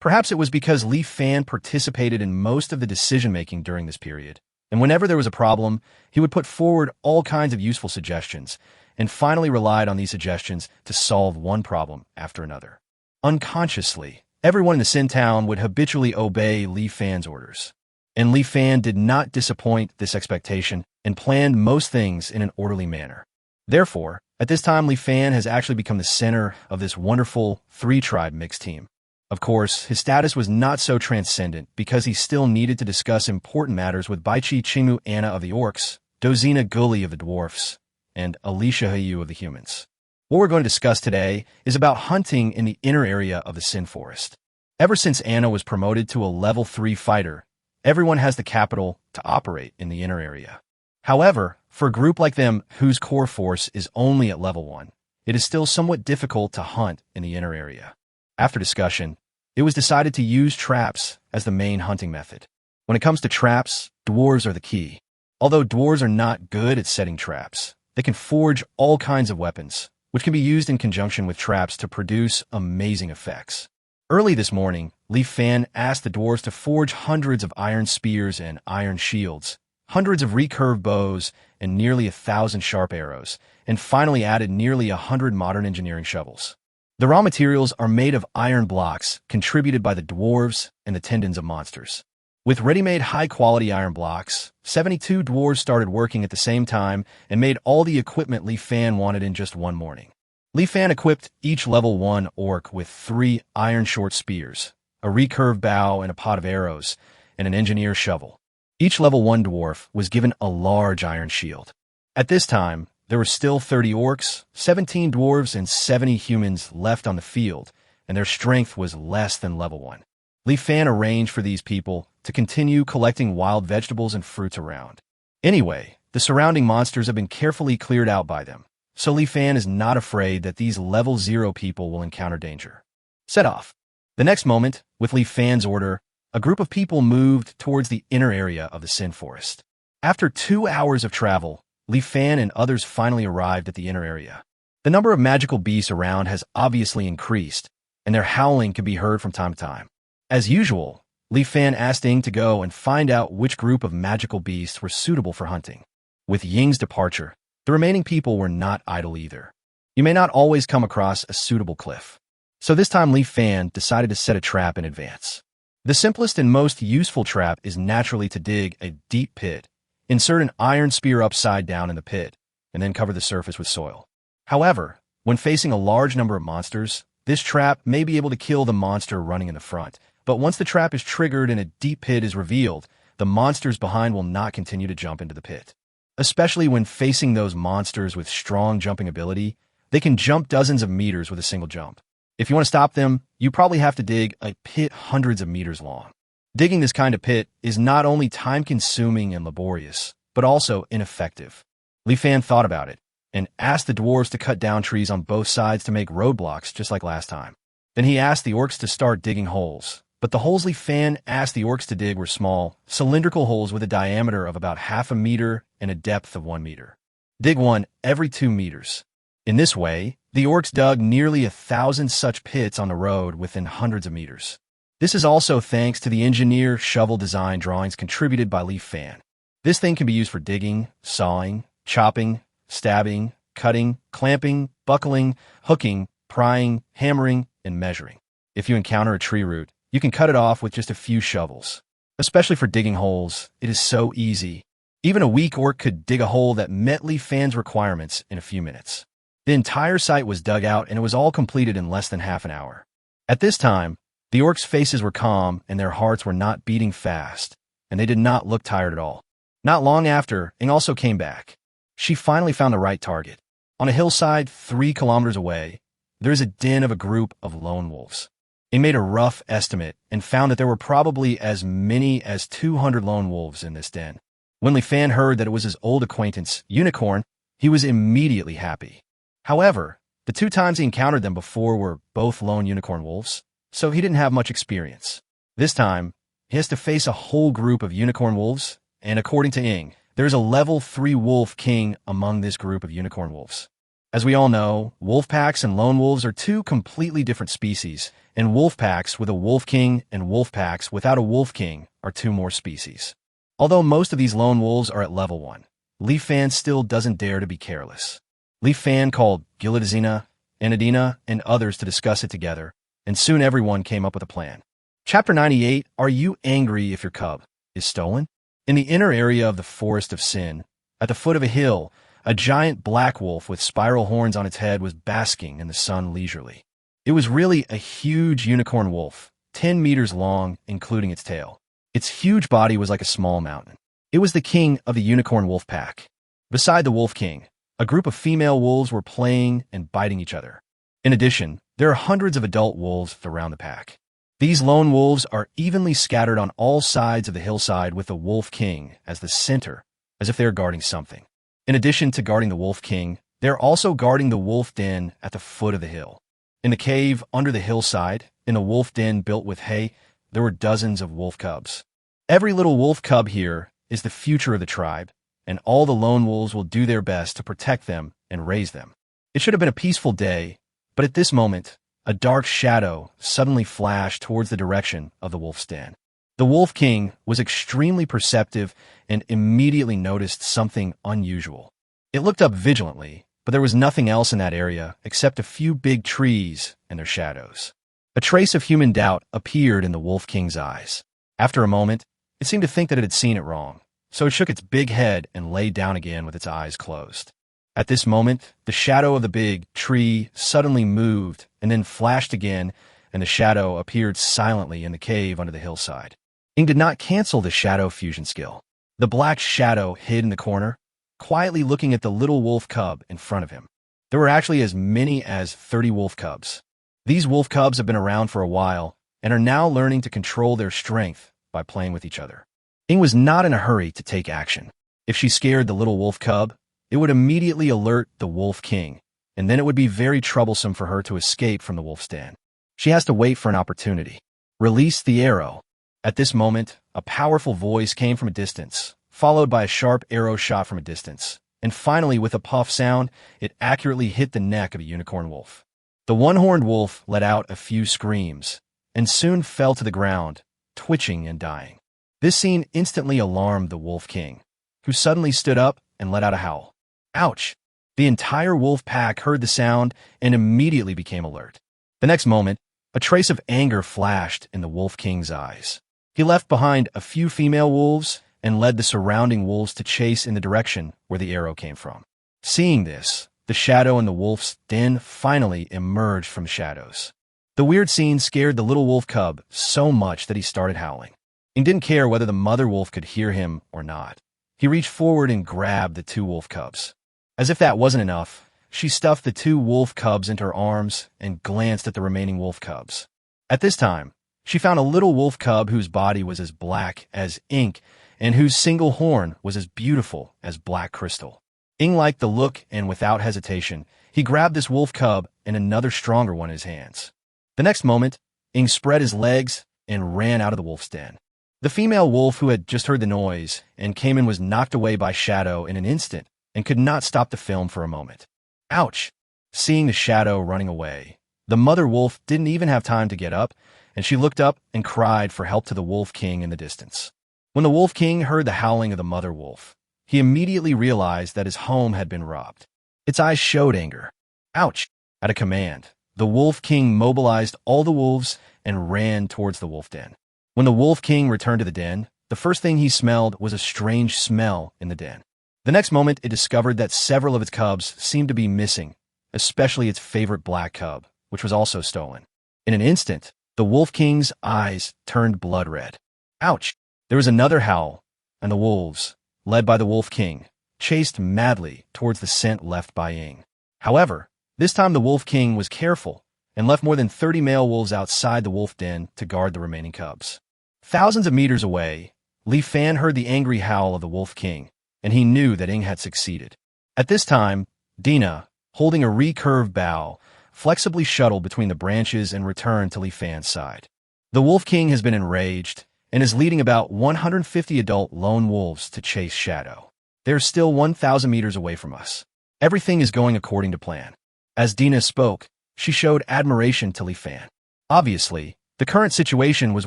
Perhaps it was because Li Fan participated in most of the decision-making during this period, and whenever there was a problem, he would put forward all kinds of useful suggestions, and finally relied on these suggestions to solve one problem after another. Unconsciously, everyone in the Sin Town would habitually obey Li Fan's orders. And Li Fan did not disappoint this expectation and planned most things in an orderly manner. Therefore, at this time, Li Fan has actually become the center of this wonderful 3-tribe mixed team. Of course, his status was not so transcendent because he still needed to discuss important matters with Baichi Chimu Anna of the orcs, Dozina Gully of the dwarfs, and Alicia Hayu of the humans. What we're going to discuss today is about hunting in the inner area of the Sin Forest. Ever since Anna was promoted to a level 3 fighter, everyone has the capital to operate in the inner area. However, for a group like them whose core force is only at level 1, it is still somewhat difficult to hunt in the inner area. After discussion, it was decided to use traps as the main hunting method. When it comes to traps, dwarves are the key. Although dwarves are not good at setting traps, they can forge all kinds of weapons, which can be used in conjunction with traps to produce amazing effects. Early this morning, Li Fan asked the dwarves to forge hundreds of iron spears and iron shields, hundreds of recurve bows, and nearly 1,000 sharp arrows, and finally added nearly 100 modern engineering shovels. The raw materials are made of iron blocks contributed by the dwarves and the tendons of monsters. With ready-made high-quality iron blocks, 72 dwarves started working at the same time and made all the equipment Li Fan wanted in just one morning. Li Fan equipped each level 1 orc with 3 iron short spears, a recurve bow and a pot of arrows, and an engineer shovel. Each level 1 dwarf was given a large iron shield. At this time, there were still 30 orcs, 17 dwarves, and 70 humans left on the field, and their strength was less than level 1. Li Fan arranged for these people to continue collecting wild vegetables and fruits around. Anyway, the surrounding monsters have been carefully cleared out by them, so Li Fan is not afraid that these level 0 people will encounter danger. Set off. The next moment, with Li Fan's order, a group of people moved towards the inner area of the Sin Forest. After 2 hours of travel, Li Fan and others finally arrived at the inner area. The number of magical beasts around has obviously increased, and their howling could be heard from time to time. As usual, Li Fan asked Ying to go and find out which group of magical beasts were suitable for hunting. With Ying's departure, the remaining people were not idle either. You may not always come across a suitable cliff. So this time Li Fan decided to set a trap in advance. The simplest and most useful trap is naturally to dig a deep pit, insert an iron spear upside down in the pit, and then cover the surface with soil. However, when facing a large number of monsters, this trap may be able to kill the monster running in the front, but once the trap is triggered and a deep pit is revealed, the monsters behind will not continue to jump into the pit. Especially when facing those monsters with strong jumping ability, they can jump dozens of meters with a single jump. If you want to stop them, you probably have to dig a pit hundreds of meters long. Digging this kind of pit is not only time-consuming and laborious, but also ineffective. Li Fan thought about it, and asked the dwarves to cut down trees on both sides to make roadblocks just like last time. Then he asked the orcs to start digging holes, but the holes Li Fan asked the orcs to dig were small, cylindrical holes with a diameter of about half a meter and a depth of 1 meter. Dig one every 2 meters. In this way, the orcs dug nearly 1,000 such pits on the road within hundreds of meters. This is also thanks to the engineer shovel design drawings contributed by Li Fan. This thing can be used for digging, sawing, chopping, stabbing, cutting, clamping, buckling, hooking, prying, hammering, and measuring. If you encounter a tree root, you can cut it off with just a few shovels. Especially for digging holes, it is so easy. Even a weak orc could dig a hole that met Li Fan's requirements in a few minutes. The entire site was dug out and it was all completed in less than half an hour. At this time, the orcs' faces were calm and their hearts were not beating fast, and they did not look tired at all. Not long after, Ying also came back. She finally found the right target. On a hillside 3 kilometers away, there is a den of a group of lone wolves. Ying made a rough estimate and found that there were probably as many as 200 lone wolves in this den. When Li Fan heard that it was his old acquaintance, Unicorn, he was immediately happy. However, the 2 times he encountered them before were both lone unicorn wolves, so he didn't have much experience. This time, he has to face a whole group of unicorn wolves, and according to Ying, there is a level 3 wolf king among this group of unicorn wolves. As we all know, wolf packs and lone wolves are 2 completely different species, and wolf packs with a wolf king and wolf packs without a wolf king are 2 more species. Although most of these lone wolves are at level 1, Li Fan still doesn't dare to be careless. Li Fan called Gilidazina, Anadina, and others to discuss it together, and soon everyone came up with a plan. Chapter 98, Are You Angry If Your Cub is Stolen? In the inner area of the Forest of Sin, at the foot of a hill, a giant black wolf with spiral horns on its head was basking in the sun leisurely. It was really a huge unicorn wolf, 10 meters long, including its tail. Its huge body was like a small mountain. It was the king of the unicorn wolf pack. Beside the wolf king, a group of female wolves were playing and biting each other. In addition, there are hundreds of adult wolves around the pack. These lone wolves are evenly scattered on all sides of the hillside with the wolf king as the center, as if they are guarding something. In addition to guarding the wolf king, they are also guarding the wolf den at the foot of the hill. In the cave under the hillside, in a wolf den built with hay, there were dozens of wolf cubs. Every little wolf cub here is the future of the tribe, and all the lone wolves will do their best to protect them and raise them. It should have been a peaceful day, but at this moment, a dark shadow suddenly flashed towards the direction of the wolf's den. The wolf king was extremely perceptive and immediately noticed something unusual. It looked up vigilantly, but there was nothing else in that area except a few big trees and their shadows. A trace of human doubt appeared in the wolf king's eyes. After a moment, it seemed to think that it had seen it wrong, so it shook its big head and lay down again with its eyes closed. At this moment, the shadow of the big tree suddenly moved and then flashed again, and the shadow appeared silently in the cave under the hillside. Ying did not cancel the shadow fusion skill. The black shadow hid in the corner, quietly looking at the little wolf cub in front of him. There were actually as many as 30 wolf cubs. These wolf cubs have been around for a while and are now learning to control their strength by playing with each other. Ying was not in a hurry to take action. If she scared the little wolf cub, it would immediately alert the wolf king, and then it would be very troublesome for her to escape from the wolf's den. She has to wait for an opportunity. Release the arrow. At this moment, a powerful voice came from a distance, followed by a sharp arrow shot from a distance, and finally, with a puff sound, it accurately hit the neck of a unicorn wolf. The one-horned wolf let out a few screams, and soon fell to the ground, twitching and dying. This scene instantly alarmed the Wolf King, who suddenly stood up and let out a howl. Ouch! The entire wolf pack heard the sound and immediately became alert. The next moment, a trace of anger flashed in the Wolf King's eyes. He left behind a few female wolves and led the surrounding wolves to chase in the direction where the arrow came from. Seeing this, the shadow in the wolf's den finally emerged from shadows. The weird scene scared the little wolf cub so much that he started howling. He didn't care whether the mother wolf could hear him or not. He reached forward and grabbed the two wolf cubs. As if that wasn't enough, she stuffed the two wolf cubs into her arms and glanced at the remaining wolf cubs. At this time, she found a little wolf cub whose body was as black as ink and whose single horn was as beautiful as black crystal. Ing liked the look, and without hesitation, he grabbed this wolf cub and another stronger one in his hands. The next moment, Ing spread his legs and ran out of the wolf's den. The female wolf who had just heard the noise and came in was knocked away by Shadow in an instant and could not stop the film for a moment. Ouch! Seeing the Shadow running away, the mother wolf didn't even have time to get up, and she looked up and cried for help to the Wolf King in the distance. When the Wolf King heard the howling of the mother wolf, he immediately realized that his home had been robbed. Its eyes showed anger. Ouch! At a command, the Wolf King mobilized all the wolves and ran towards the wolf den. When the Wolf King returned to the den, the first thing he smelled was a strange smell in the den. The next moment, it discovered that several of its cubs seemed to be missing, especially its favorite black cub, which was also stolen. In an instant, the Wolf King's eyes turned blood red. Ouch! There was another howl, and the wolves, led by the Wolf King, chased madly towards the scent left by Ing. However, this time the Wolf King was careful and left more than 30 male wolves outside the wolf den to guard the remaining cubs. Thousands of meters away, Li Fan heard the angry howl of the Wolf King, and he knew that Ing had succeeded. At this time, Dina, holding a recurved bow, flexibly shuttled between the branches and returned to Li Fan's side. The Wolf King has been enraged and is leading about 150 adult lone wolves to chase Shadow. They're still 1,000 meters away from us. Everything is going according to plan. As Dina spoke, she showed admiration to Li Fan. Obviously, the current situation was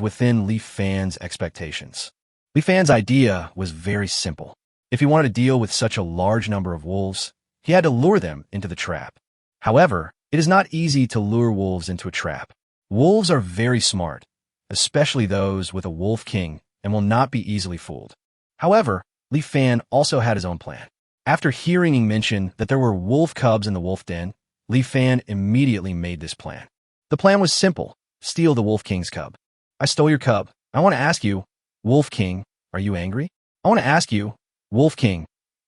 within Li Fan's expectations. Li Fan's idea was very simple. If he wanted to deal with such a large number of wolves, he had to lure them into the trap. However, it is not easy to lure wolves into a trap. Wolves are very smart, especially those with a Wolf King, and will not be easily fooled. However, Li Fan also had his own plan. After hearing Ing mention that there were wolf cubs in the wolf den, Li Fan immediately made this plan. The plan was simple: steal the Wolf King's cub. I stole your cub. I want to ask you, Wolf King, are you angry? I want to ask you, Wolf King,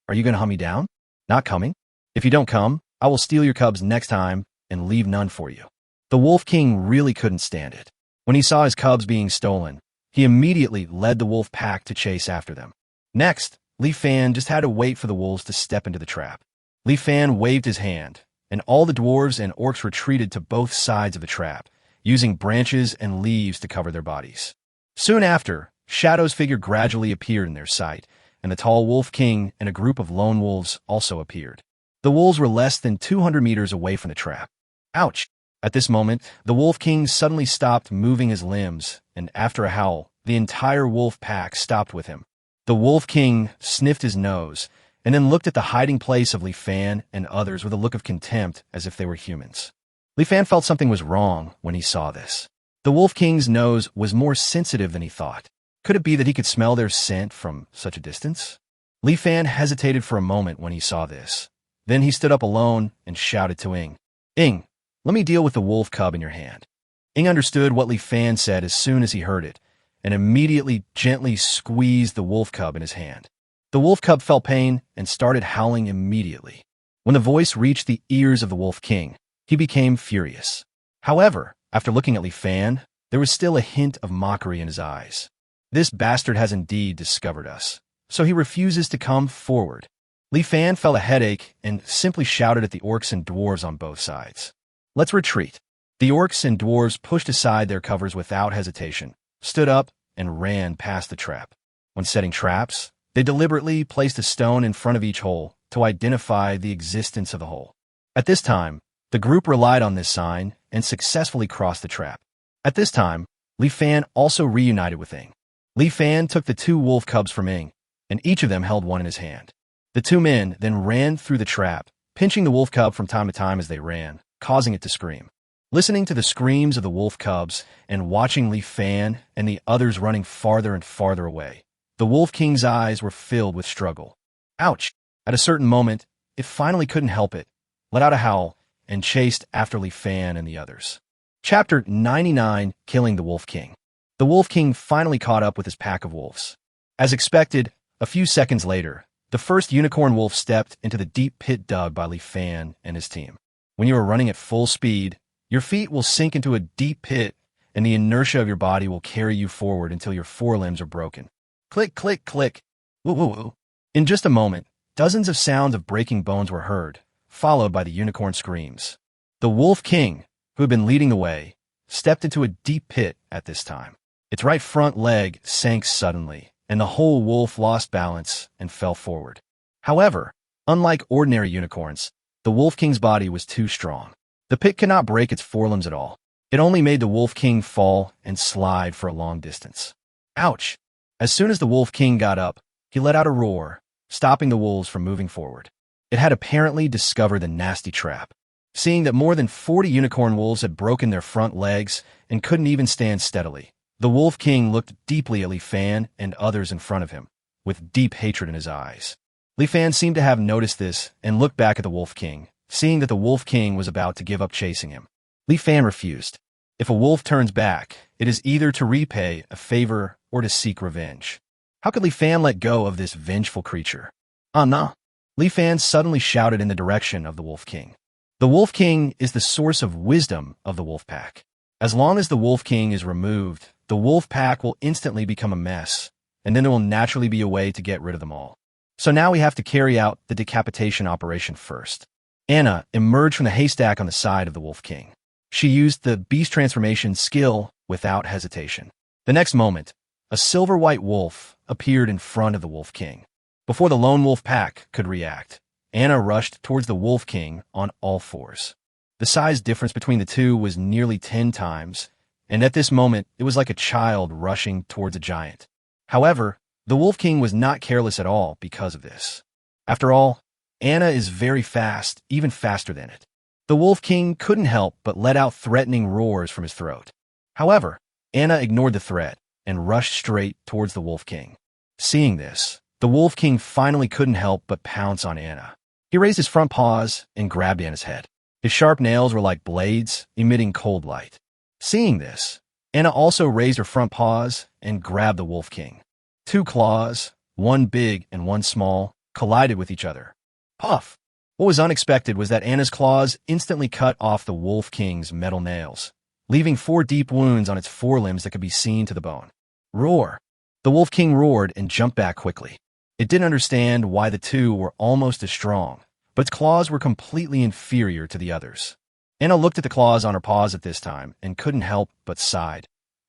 are you going to hunt me down? Not coming? If you don't come, I will steal your cubs next time and leave none for you. The Wolf King really couldn't stand it. When he saw his cubs being stolen, he immediately led the wolf pack to chase after them. Next, Li Fan just had to wait for the wolves to step into the trap. Li Fan waved his hand, and all the dwarves and orcs retreated to both sides of the trap, using branches and leaves to cover their bodies. Soon after, Shadow's figure gradually appeared in their sight, and the tall Wolf King and a group of lone wolves also appeared. The wolves were less than 200 meters away from the trap. Ouch! At this moment, the Wolf King suddenly stopped moving his limbs, and after a howl, the entire wolf pack stopped with him. The Wolf King sniffed his nose, and then looked at the hiding place of Li Fan and others with a look of contempt as if they were humans. Li Fan felt something was wrong when he saw this. The Wolf King's nose was more sensitive than he thought. Could it be that he could smell their scent from such a distance? Li Fan hesitated for a moment when he saw this. Then he stood up alone and shouted to Ing. Ing, let me deal with the wolf cub in your hand. Ing understood what Li Fan said as soon as he heard it, and immediately gently squeezed the wolf cub in his hand. The wolf cub felt pain and started howling immediately. When the voice reached the ears of the Wolf King, he became furious. However, after looking at Li Fan, there was still a hint of mockery in his eyes. This bastard has indeed discovered us, so he refuses to come forward. Li Fan felt a headache and simply shouted at the orcs and dwarves on both sides. Let's retreat. The orcs and dwarves pushed aside their covers without hesitation, stood up, and ran past the trap. When setting traps, They deliberately placed a stone in front of each hole to identify the existence of the hole. At this time, the group relied on this sign and successfully crossed the trap. At this time, Li Fan also reunited with Ing. Li Fan took the two wolf cubs from Ing, and each of them held one in his hand. The two men then ran through the trap, pinching the wolf cub from time to time as they ran, causing it to scream. Listening to the screams of the wolf cubs and watching Li Fan and the others running farther and farther away, the Wolf King's eyes were filled with struggle. Ouch! At a certain moment, it finally couldn't help it, let out a howl, and chased after Li Fan and the others. Chapter 99, Killing the Wolf King. The Wolf King finally caught up with his pack of wolves. As expected, a few seconds later, the first unicorn wolf stepped into the deep pit dug by Li Fan and his team. When you are running at full speed, your feet will sink into a deep pit, and the inertia of your body will carry you forward until your forelimbs are broken. Click, click, click. Woo, woo, woo. In just a moment, dozens of sounds of breaking bones were heard, followed by the unicorn screams. The Wolf King, who had been leading the way, stepped into a deep pit at this time. Its right front leg sank suddenly, and the whole wolf lost balance and fell forward. However, unlike ordinary unicorns, the Wolf King's body was too strong. The pit could not break its forelimbs at all. It only made the Wolf King fall and slide for a long distance. Ouch! As soon as the Wolf King got up, he let out a roar, stopping the wolves from moving forward. It had apparently discovered the nasty trap. Seeing that more than 40 unicorn wolves had broken their front legs and couldn't even stand steadily, the Wolf King looked deeply at Li Fan and others in front of him, with deep hatred in his eyes. Li Fan seemed to have noticed this and looked back at the Wolf King, seeing that the Wolf King was about to give up chasing him. Li Fan refused. If a wolf turns back, it is either to repay a favor or to seek revenge. How could Li Fan let go of this vengeful creature? No. Li Fan suddenly shouted in the direction of the Wolf King. The Wolf King is the source of wisdom of the wolf pack. As long as the Wolf King is removed, the wolf pack will instantly become a mess, and then there will naturally be a way to get rid of them all. So now we have to carry out the decapitation operation first. Anna emerged from the haystack on the side of the Wolf King. She used the beast transformation skill without hesitation. The next moment, a silver-white wolf appeared in front of the Wolf King. Before the lone wolf pack could react, Anna rushed towards the Wolf King on all fours. The size difference between the two was nearly 10 times, and at this moment, it was like a child rushing towards a giant. However, the Wolf King was not careless at all because of this. After all, Anna is very fast, even faster than it. The Wolf King couldn't help but let out threatening roars from his throat. However, Anna ignored the threat and rushed straight towards the Wolf King. Seeing this, the Wolf King finally couldn't help but pounce on Anna. He raised his front paws and grabbed Anna's head. His sharp nails were like blades, emitting cold light. Seeing this, Anna also raised her front paws and grabbed the Wolf King. Two claws, one big and one small, collided with each other. Puff! What was unexpected was that Anna's claws instantly cut off the Wolf King's metal nails, leaving 4 deep wounds on its forelimbs that could be seen to the bone. Roar! The Wolf King roared and jumped back quickly. It didn't understand why the two were almost as strong, but its claws were completely inferior to the others. Anna looked at the claws on her paws at this time and couldn't help but sighed.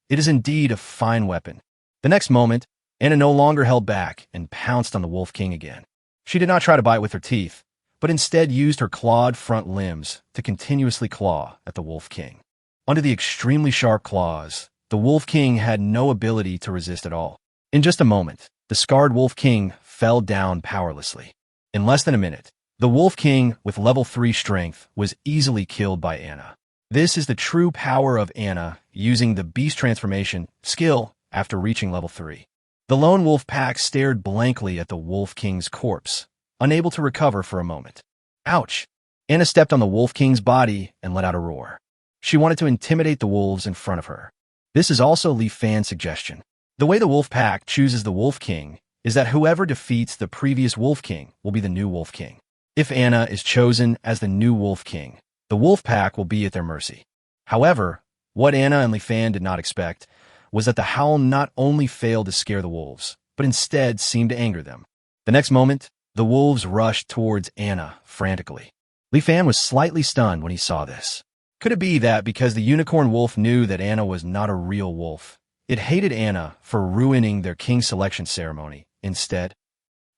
It is indeed a fine weapon. The next moment, Anna no longer held back and pounced on the Wolf King again. She did not try to bite with her teeth, but instead used her clawed front limbs to continuously claw at the Wolf King. Under the extremely sharp claws, the Wolf King had no ability to resist at all. In just a moment, the scarred Wolf King fell down powerlessly. In less than a minute, the Wolf King with level 3 strength was easily killed by Anna. This is the true power of Anna using the beast transformation skill after reaching level 3. The lone wolf pack stared blankly at the Wolf King's corpse, unable to recover for a moment. Ouch! Anna stepped on the Wolf King's body and let out a roar. She wanted to intimidate the wolves in front of her. This is also Li Fan's suggestion. The way the wolf pack chooses the Wolf King is that whoever defeats the previous Wolf King will be the new Wolf King. If Anna is chosen as the new Wolf King, the wolf pack will be at their mercy. However, what Anna and Li Fan did not expect was that the howl not only failed to scare the wolves, but instead seemed to anger them. The next moment, the wolves rushed towards Anna frantically. Li Fan was slightly stunned when he saw this. Could it be that because the unicorn wolf knew that Anna was not a real wolf, it hated Anna for ruining their king selection ceremony instead?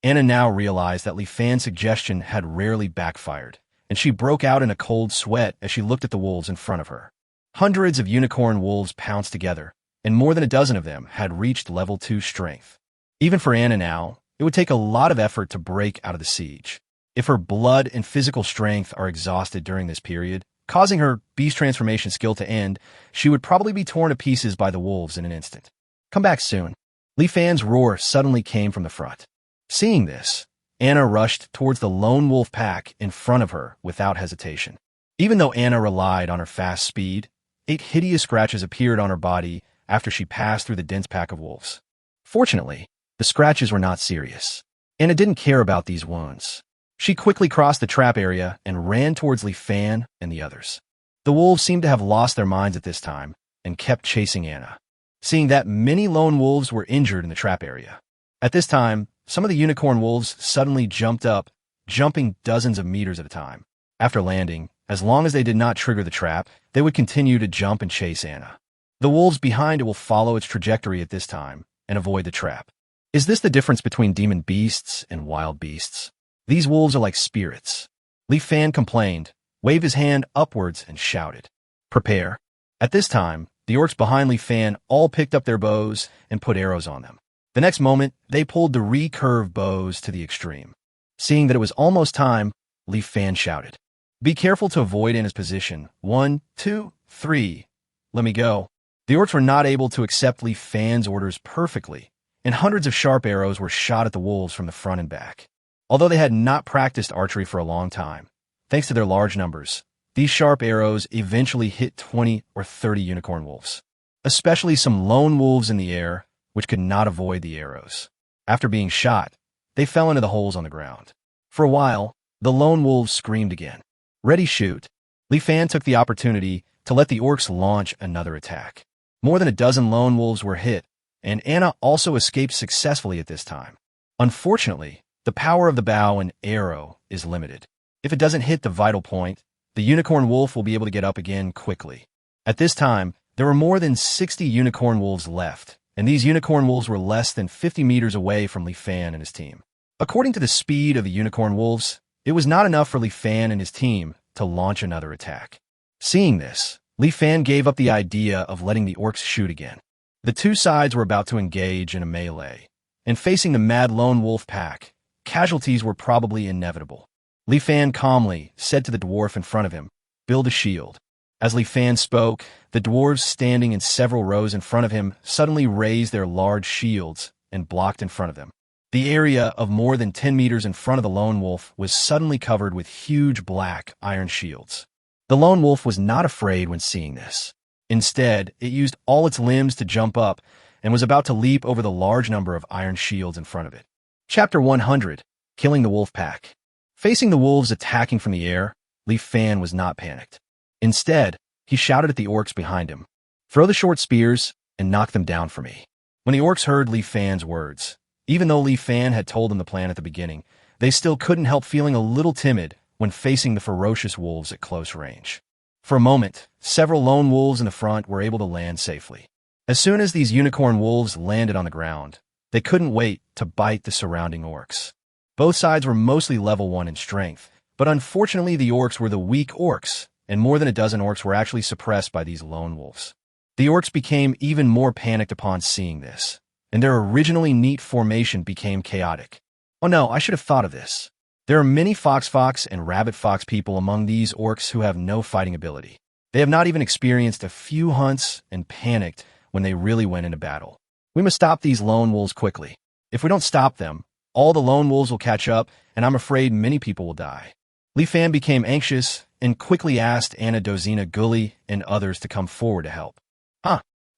Anna now realized that Li Fan's suggestion had rarely backfired, and she broke out in a cold sweat as she looked at the wolves in front of her. Hundreds of unicorn wolves pounced together, and more than a dozen of them had reached level 2 strength. Even for Anna now, it would take a lot of effort to break out of the siege. If her blood and physical strength are exhausted during this period, causing her beast transformation skill to end, she would probably be torn to pieces by the wolves in an instant. Come back soon. Li Fan's roar suddenly came from the front. Seeing this, Anna rushed towards the lone wolf pack in front of her without hesitation. Even though Anna relied on her fast speed, 8 hideous scratches appeared on her body after she passed through the dense pack of wolves. Fortunately, the scratches were not serious. Anna didn't care about these wounds. She quickly crossed the trap area and ran towards Li Fan and the others. The wolves seemed to have lost their minds at this time and kept chasing Anna. Seeing that many lone wolves were injured in the trap area. At this time, some of the unicorn wolves suddenly jumped up, jumping dozens of meters at a time. After landing, as long as they did not trigger the trap, they would continue to jump and chase Anna. The wolves behind it will follow its trajectory at this time and avoid the trap. Is this the difference between demon beasts and wild beasts? These wolves are like spirits. Li Fan complained, waved his hand upwards, and shouted, "Prepare." At this time, the orcs behind Li Fan all picked up their bows and put arrows on them. The next moment, they pulled the recurve bows to the extreme. Seeing that it was almost time, Li Fan shouted, "Be careful to avoid Anna's position. 1, 2, 3. Let me go." The orcs were not able to accept Li Fan's orders perfectly, and hundreds of sharp arrows were shot at the wolves from the front and back. Although they had not practiced archery for a long time, thanks to their large numbers, these sharp arrows eventually hit 20 or 30 unicorn wolves, especially some lone wolves in the air, which could not avoid the arrows. After being shot, they fell into the holes on the ground. For a while, the lone wolves screamed again. Ready, shoot. Li Fan took the opportunity to let the orcs launch another attack. More than a dozen lone wolves were hit, and Anna also escaped successfully at this time. Unfortunately, the power of the bow and arrow is limited. If it doesn't hit the vital point, the unicorn wolf will be able to get up again quickly. At this time, there were more than 60 unicorn wolves left, and these unicorn wolves were less than 50 meters away from Li Fan and his team. According to the speed of the unicorn wolves, it was not enough for Li Fan and his team to launch another attack. Seeing this, Li Fan gave up the idea of letting the orcs shoot again. The two sides were about to engage in a melee, and facing the mad lone wolf pack, casualties were probably inevitable. Li Fan calmly said to the dwarf in front of him, "Build a shield." As Li Fan spoke, the dwarves standing in several rows in front of him suddenly raised their large shields and blocked in front of them. The area of more than 10 meters in front of the lone wolf was suddenly covered with huge black iron shields. The lone wolf was not afraid when seeing this. Instead, it used all its limbs to jump up and was about to leap over the large number of iron shields in front of it. Chapter 100, Killing the Wolf Pack. Facing the wolves attacking from the air, Li Fan was not panicked. Instead, he shouted at the orcs behind him, "Throw the short spears and knock them down for me." When the orcs heard Li Fan's words, even though Li Fan had told them the plan at the beginning, they still couldn't help feeling a little timid when facing the ferocious wolves at close range. For a moment, several lone wolves in the front were able to land safely. As soon as these unicorn wolves landed on the ground, they couldn't wait to bite the surrounding orcs. Both sides were mostly level 1 in strength, but unfortunately the orcs were the weak orcs, and more than a dozen orcs were actually suppressed by these lone wolves. The orcs became even more panicked upon seeing this, and their originally neat formation became chaotic. Oh no, I should have thought of this. There are many fox and rabbit fox people among these orcs who have no fighting ability. They have not even experienced a few hunts and panicked when they really went into battle. We must stop these lone wolves quickly. If we don't stop them, all the lone wolves will catch up, and I'm afraid many people will die. Li Fan became anxious and quickly asked Anna Dozina Gully and others to come forward to help.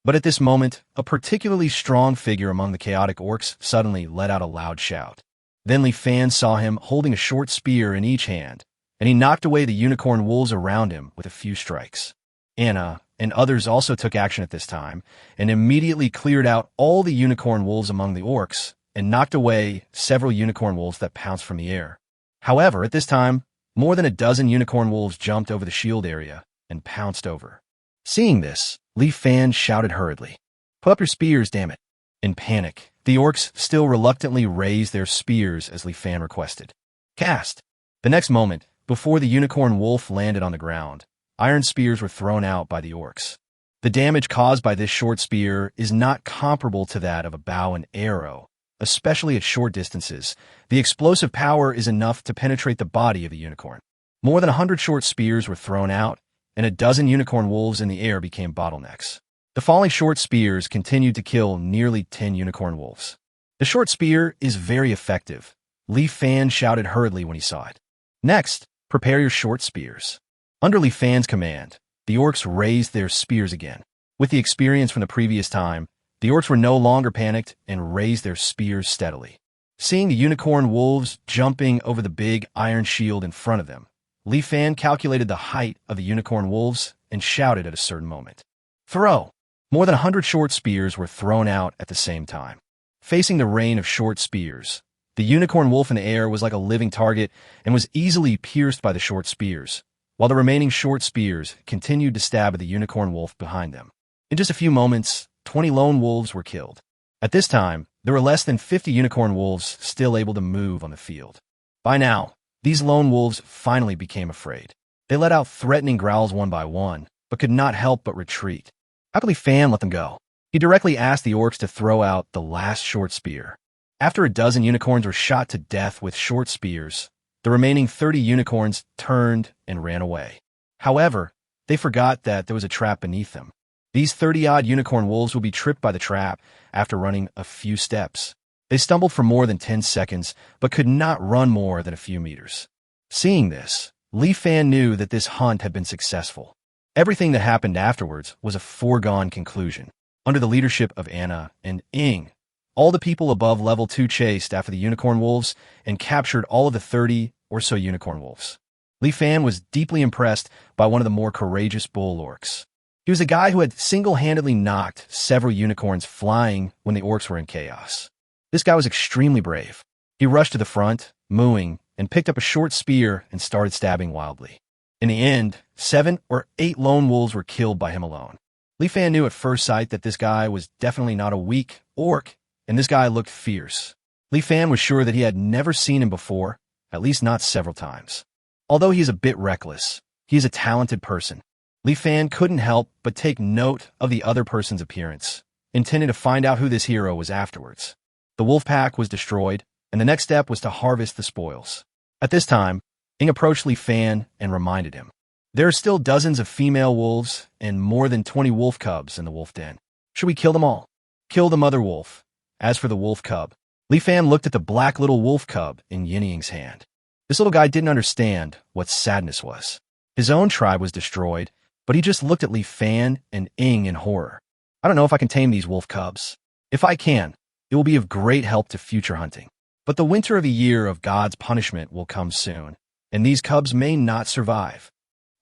But at this moment, a particularly strong figure among the chaotic orcs suddenly let out a loud shout. Then Li Fan saw him holding a short spear in each hand, and he knocked away the unicorn wolves around him with a few strikes. Anna and others also took action at this time, and immediately cleared out all the unicorn wolves among the orcs, and knocked away several unicorn wolves that pounced from the air. However, at this time, more than a dozen unicorn wolves jumped over the shield area and pounced over. Seeing this, Li Fan shouted hurriedly, "Put up your spears, damn it!" In panic, The orcs still reluctantly raised their spears as Li Fan requested. Cast. The next moment, before the unicorn wolf landed on the ground, iron spears were thrown out by the orcs. The damage caused by this short spear is not comparable to that of a bow and arrow, especially at short distances. The explosive power is enough to penetrate the body of the unicorn. More than 100 short spears were thrown out, and a dozen unicorn wolves in the air became bottlenecks. The falling short spears continued to kill nearly 10 unicorn wolves. The short spear is very effective. Li Fan shouted hurriedly when he saw it. Next, prepare your short spears. Under Li Fan's command, the orcs raised their spears again. With the experience from the previous time, the orcs were no longer panicked and raised their spears steadily. Seeing the unicorn wolves jumping over the big iron shield in front of them, Li Fan calculated the height of the unicorn wolves and shouted at a certain moment. Throw! More than 100 short spears were thrown out at the same time. Facing the rain of short spears, the unicorn wolf in the air was like a living target and was easily pierced by the short spears, while the remaining short spears continued to stab at the unicorn wolf behind them. In just a few moments, 20 lone wolves were killed. At this time, there were less than 50 unicorn wolves still able to move on the field. By now, these lone wolves finally became afraid. They let out threatening growls one by one, but could not help but retreat. Happily Fan let them go. He directly asked the orcs to throw out the last short spear. After a dozen unicorns were shot to death with short spears, the remaining 30 unicorns turned and ran away. However, they forgot that there was a trap beneath them. These 30-odd unicorn wolves would be tripped by the trap after running a few steps. They stumbled for more than 10 seconds, but could not run more than a few meters. Seeing this, Li Fan knew that this hunt had been successful. Everything that happened afterwards was a foregone conclusion. Under the leadership of Anna and Ing, all the people above level 2 chased after the unicorn wolves and captured all of the 30 or so unicorn wolves. Li Fan was deeply impressed by one of the more courageous bull orcs. He was a guy who had single-handedly knocked several unicorns flying when the orcs were in chaos. This guy was extremely brave. He rushed to the front, mooing, and picked up a short spear and started stabbing wildly. In the end, 7 or 8 lone wolves were killed by him alone. Li Fan knew at first sight that this guy was definitely not a weak orc, and this guy looked fierce. Li Fan was sure that he had never seen him before, at least not several times. Although he is a bit reckless, he is a talented person. Li Fan couldn't help but take note of the other person's appearance, intending to find out who this hero was afterwards. The wolf pack was destroyed, and the next step was to harvest the spoils. At this time, Ing approached Li Fan and reminded him. There are still dozens of female wolves and more than 20 wolf cubs in the wolf den. Should we kill them all? Kill the mother wolf. As for the wolf cub, Li Fan looked at the black little wolf cub in Yin Ying's hand. This little guy didn't understand what sadness was. His own tribe was destroyed, but he just looked at Li Fan and Ing in horror. I don't know if I can tame these wolf cubs. If I can, it will be of great help to future hunting. But the winter of the year of God's punishment will come soon, and these cubs may not survive.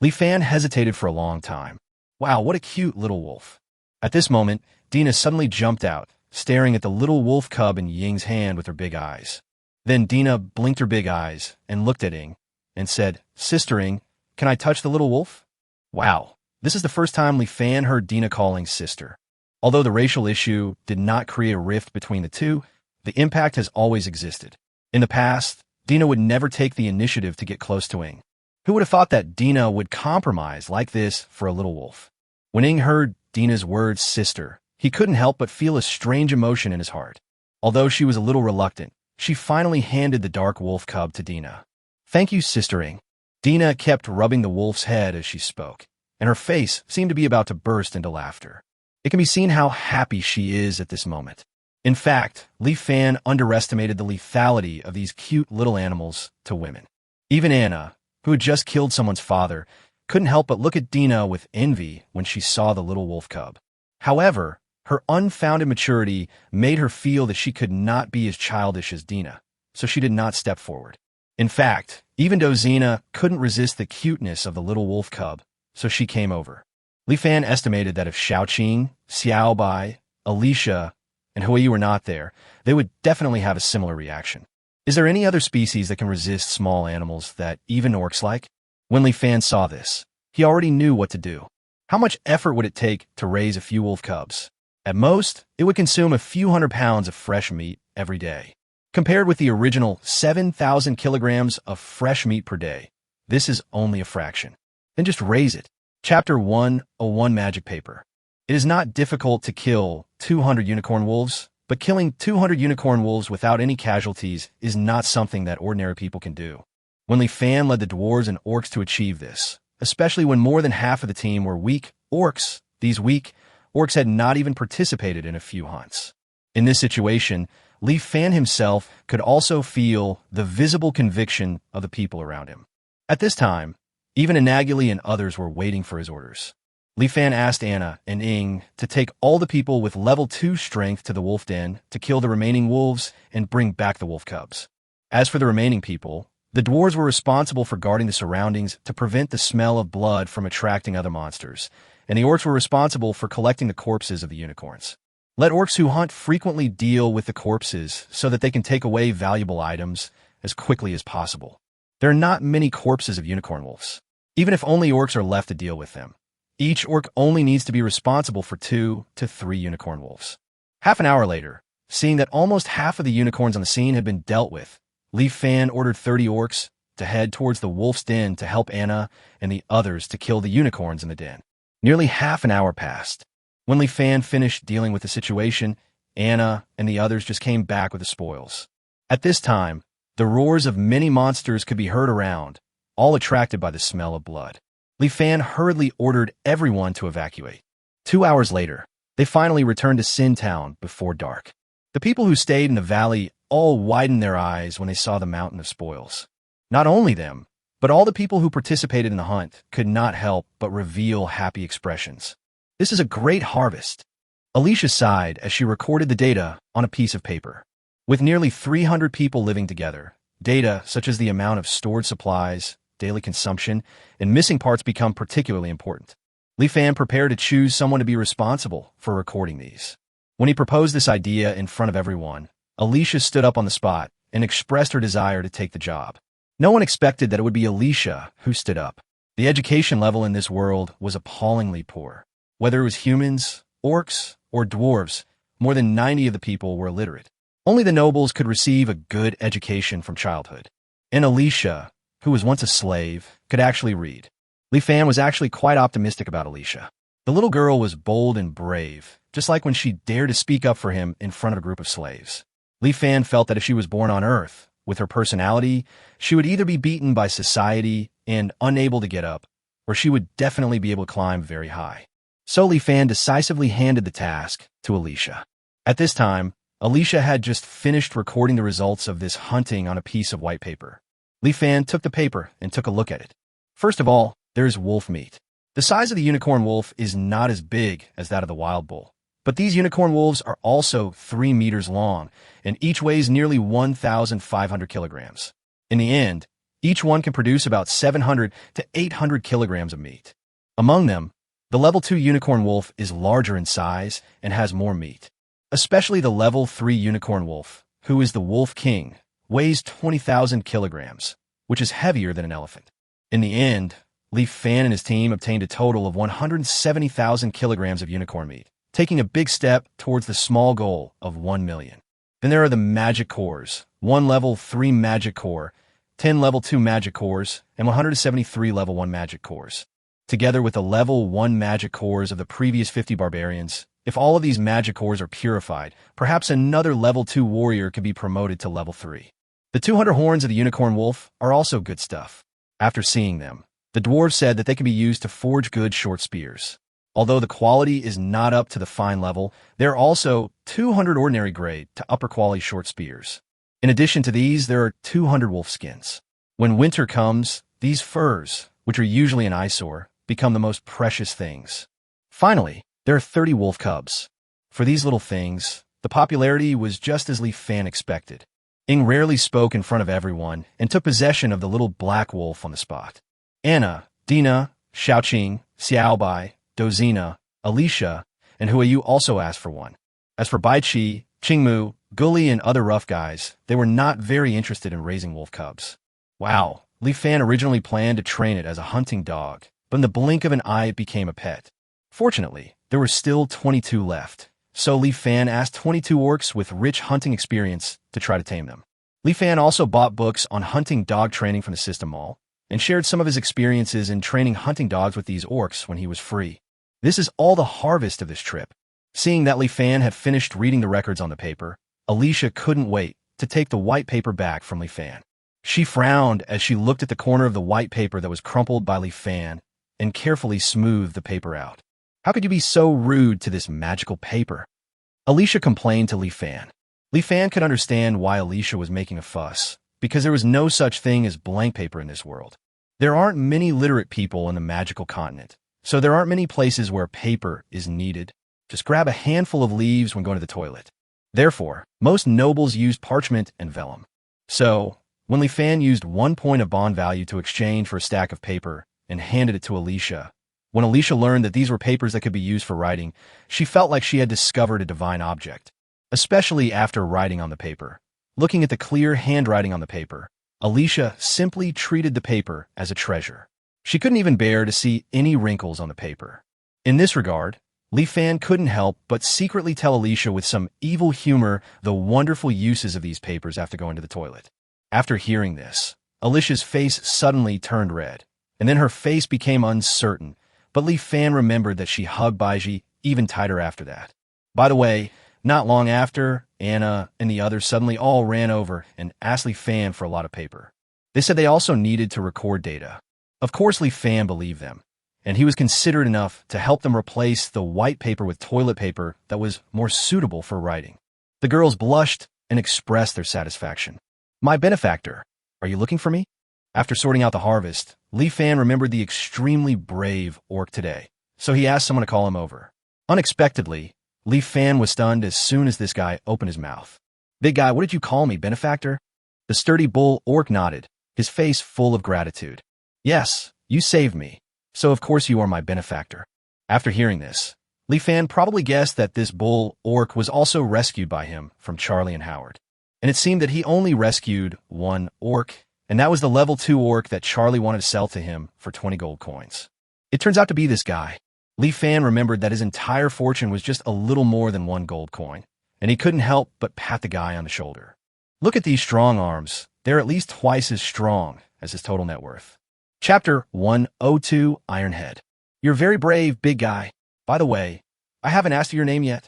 Li Fan hesitated for a long time. Wow, what a cute little wolf. At this moment, Dina suddenly jumped out, staring at the little wolf cub in Ying's hand with her big eyes. Then Dina blinked her big eyes and looked at Ing and said, Sister Ing, can I touch the little wolf? Wow, this is the first time Li Fan heard Dina calling sister. Although the racial issue did not create a rift between the two, the impact has always existed. In the past, Dina would never take the initiative to get close to Ing. Who would have thought that Dina would compromise like this for a little wolf? When Ing heard Dina's words sister, he couldn't help but feel a strange emotion in his heart. Although she was a little reluctant, she finally handed the dark wolf cub to Dina. Thank you, Sister Ing. Dina kept rubbing the wolf's head as she spoke, and her face seemed to be about to burst into laughter. It can be seen how happy she is at this moment. In fact, Li Fan underestimated the lethality of these cute little animals to women. Even Anna, who had just killed someone's father, couldn't help but look at Dina with envy when she saw the little wolf cub. However, her unfounded maturity made her feel that she could not be as childish as Dina, so she did not step forward. In fact, even Dozina couldn't resist the cuteness of the little wolf cub, so she came over. Li Fan estimated that if Xiaoqing, Xiaobai, Alicia, and Hui were not there, they would definitely have a similar reaction. Is there any other species that can resist small animals that even orcs like? When Li Fan saw this, he already knew what to do. How much effort would it take to raise a few wolf cubs? At most, it would consume a few hundred pounds of fresh meat every day. Compared with the original 7,000 kilograms of fresh meat per day, this is only a fraction. Then just raise it. Chapter 101 Magic Paper. It is not difficult to kill 200 unicorn wolves, but killing 200 unicorn wolves without any casualties is not something that ordinary people can do. Li Fan led the dwarves and orcs to achieve this, especially when more than half of the team were weak orcs. These weak orcs had not even participated in a few hunts. In this situation, Li Fan himself could also feel the visible conviction of the people around him. At this time, even Anaguli and others were waiting for his orders. Li Fan asked Anna and Ing to take all the people with level 2 strength to the wolf den to kill the remaining wolves and bring back the wolf cubs. As for the remaining people, the dwarves were responsible for guarding the surroundings to prevent the smell of blood from attracting other monsters, and the orcs were responsible for collecting the corpses of the unicorns. Let orcs who hunt frequently deal with the corpses so that they can take away valuable items as quickly as possible. There are not many corpses of unicorn wolves, even if only orcs are left to deal with them. Each orc only needs to be responsible for 2 to 3 unicorn wolves. Half an hour later, seeing that almost half of the unicorns on the scene had been dealt with, Li Fan ordered 30 orcs to head towards the wolf's den to help Anna and the others to kill the unicorns in the den. Nearly half an hour passed. When Li Fan finished dealing with the situation, Anna and the others just came back with the spoils. At this time, the roars of many monsters could be heard around, all attracted by the smell of blood. Li Fan hurriedly ordered everyone to evacuate. 2 hours later, they finally returned to Sin Town before dark. The people who stayed in the valley all widened their eyes when they saw the mountain of spoils. Not only them, but all the people who participated in the hunt could not help but reveal happy expressions. This is a great harvest. Alicia sighed as she recorded the data on a piece of paper. With nearly 300 people living together, data such as the amount of stored supplies, daily consumption, and missing parts become particularly important. Li Fan prepared to choose someone to be responsible for recording these. When he proposed this idea in front of everyone, Alicia stood up on the spot and expressed her desire to take the job. No one expected that it would be Alicia who stood up. The education level in this world was appallingly poor. Whether it was humans, orcs, or dwarves, more than 90 of the people were illiterate. Only the nobles could receive a good education from childhood. And Alicia, who was once a slave, could actually read. Li Fan was actually quite optimistic about Alicia. The little girl was bold and brave, just like when she dared to speak up for him in front of a group of slaves. Li Fan felt that if she was born on Earth, with her personality, she would either be beaten by society and unable to get up, or she would definitely be able to climb very high. So Li Fan decisively handed the task to Alicia. At this time, Alicia had just finished recording the results of this hunting on a piece of white paper. Li Fan took the paper and took a look at it. First of all, there's wolf meat. The size of the unicorn wolf is not as big as that of the wild bull. But these unicorn wolves are also 3 meters long, and each weighs nearly 1,500 kilograms. In the end, each one can produce about 700 to 800 kilograms of meat. Among them, the level 2 unicorn wolf is larger in size and has more meat. Especially the level 3 unicorn wolf, who is the wolf king, weighs 20,000 kilograms, which is heavier than an elephant. In the end, Li Fan and his team obtained a total of 170,000 kilograms of unicorn meat, taking a big step towards the small goal of 1 million. Then there are the magic cores, 1 level 3 magic core, 10 level 2 magic cores, and 173 level 1 magic cores. Together with the level 1 magic cores of the previous 50 barbarians, if all of these magic cores are purified, perhaps another level 2 warrior could be promoted to level 3. The 200 horns of the unicorn wolf are also good stuff. After seeing them, the dwarves said that they can be used to forge good short spears. Although the quality is not up to the fine level, there are also 200 ordinary grade to upper quality short spears. In addition to these, there are 200 wolf skins. When winter comes, these furs, which are usually an eyesore, become the most precious things. Finally, there are 30 wolf cubs. For these little things, the popularity was just as Li Fan expected. Ing rarely spoke in front of everyone and took possession of the little black wolf on the spot. Anna, Dina, Xiaoqing, Xiaobai, Dozina, Alicia, and Huayu also asked for one. As for Baiqi, Qingmu, Guli, and other rough guys, they were not very interested in raising wolf cubs. Wow, Li Fan originally planned to train it as a hunting dog, but in the blink of an eye it became a pet. Fortunately, there were still 22 left, So Li Fan asked 22 orcs with rich hunting experience to try to tame them. Li Fan also bought books on hunting dog training from the system mall and shared some of his experiences in training hunting dogs with these orcs when he was free. This is all the harvest of this trip. Seeing that Li Fan had finished reading the records on the paper, Alicia couldn't wait to take the white paper back from Li Fan. She frowned as she looked at the corner of the white paper that was crumpled by Li Fan and carefully smoothed the paper out. How could you be so rude to this magical paper? Alicia complained to Li Fan. Li Fan could understand why Alicia was making a fuss, because there was no such thing as blank paper in this world. There aren't many literate people in the magical continent, so there aren't many places where paper is needed. Just grab a handful of leaves when going to the toilet. Therefore, most nobles used parchment and vellum. So, when Li Fan used 1 point of bond value to exchange for a stack of paper and handed it to Alicia, when Alicia learned that these were papers that could be used for writing, she felt like she had discovered a divine object, especially after writing on the paper. Looking at the clear handwriting on the paper, Alicia simply treated the paper as a treasure. She couldn't even bear to see any wrinkles on the paper. In this regard, Li Fan couldn't help but secretly tell Alicia with some evil humor the wonderful uses of these papers after going to the toilet. After hearing this, Alicia's face suddenly turned red, and then her face became uncertain, but Li Fan remembered that she hugged Baiji even tighter after that. By the way, not long after, Anna and the others suddenly all ran over and asked Li Fan for a lot of paper. They said they also needed to record data. Of course Li Fan believed them, and he was considerate enough to help them replace the white paper with toilet paper that was more suitable for writing. The girls blushed and expressed their satisfaction. My benefactor, are you looking for me? After sorting out the harvest, Li Fan remembered the extremely brave orc today, so he asked someone to call him over. Unexpectedly, Li Fan was stunned as soon as this guy opened his mouth. Big guy, what did you call me, benefactor? The sturdy bull orc nodded, his face full of gratitude. Yes, you saved me, so of course you are my benefactor. After hearing this, Li Fan probably guessed that this bull orc was also rescued by him from Charlie and Howard. And it seemed that he only rescued one orc, and that was the level 2 orc that Charlie wanted to sell to him for 20 gold coins. It turns out to be this guy. Li Fan remembered that his entire fortune was just a little more than 1 gold coin, and he couldn't help but pat the guy on the shoulder. Look at these strong arms. They're at least twice as strong as his total net worth. Chapter 102, Ironhead. You're very brave, big guy. By the way, I haven't asked you your name yet.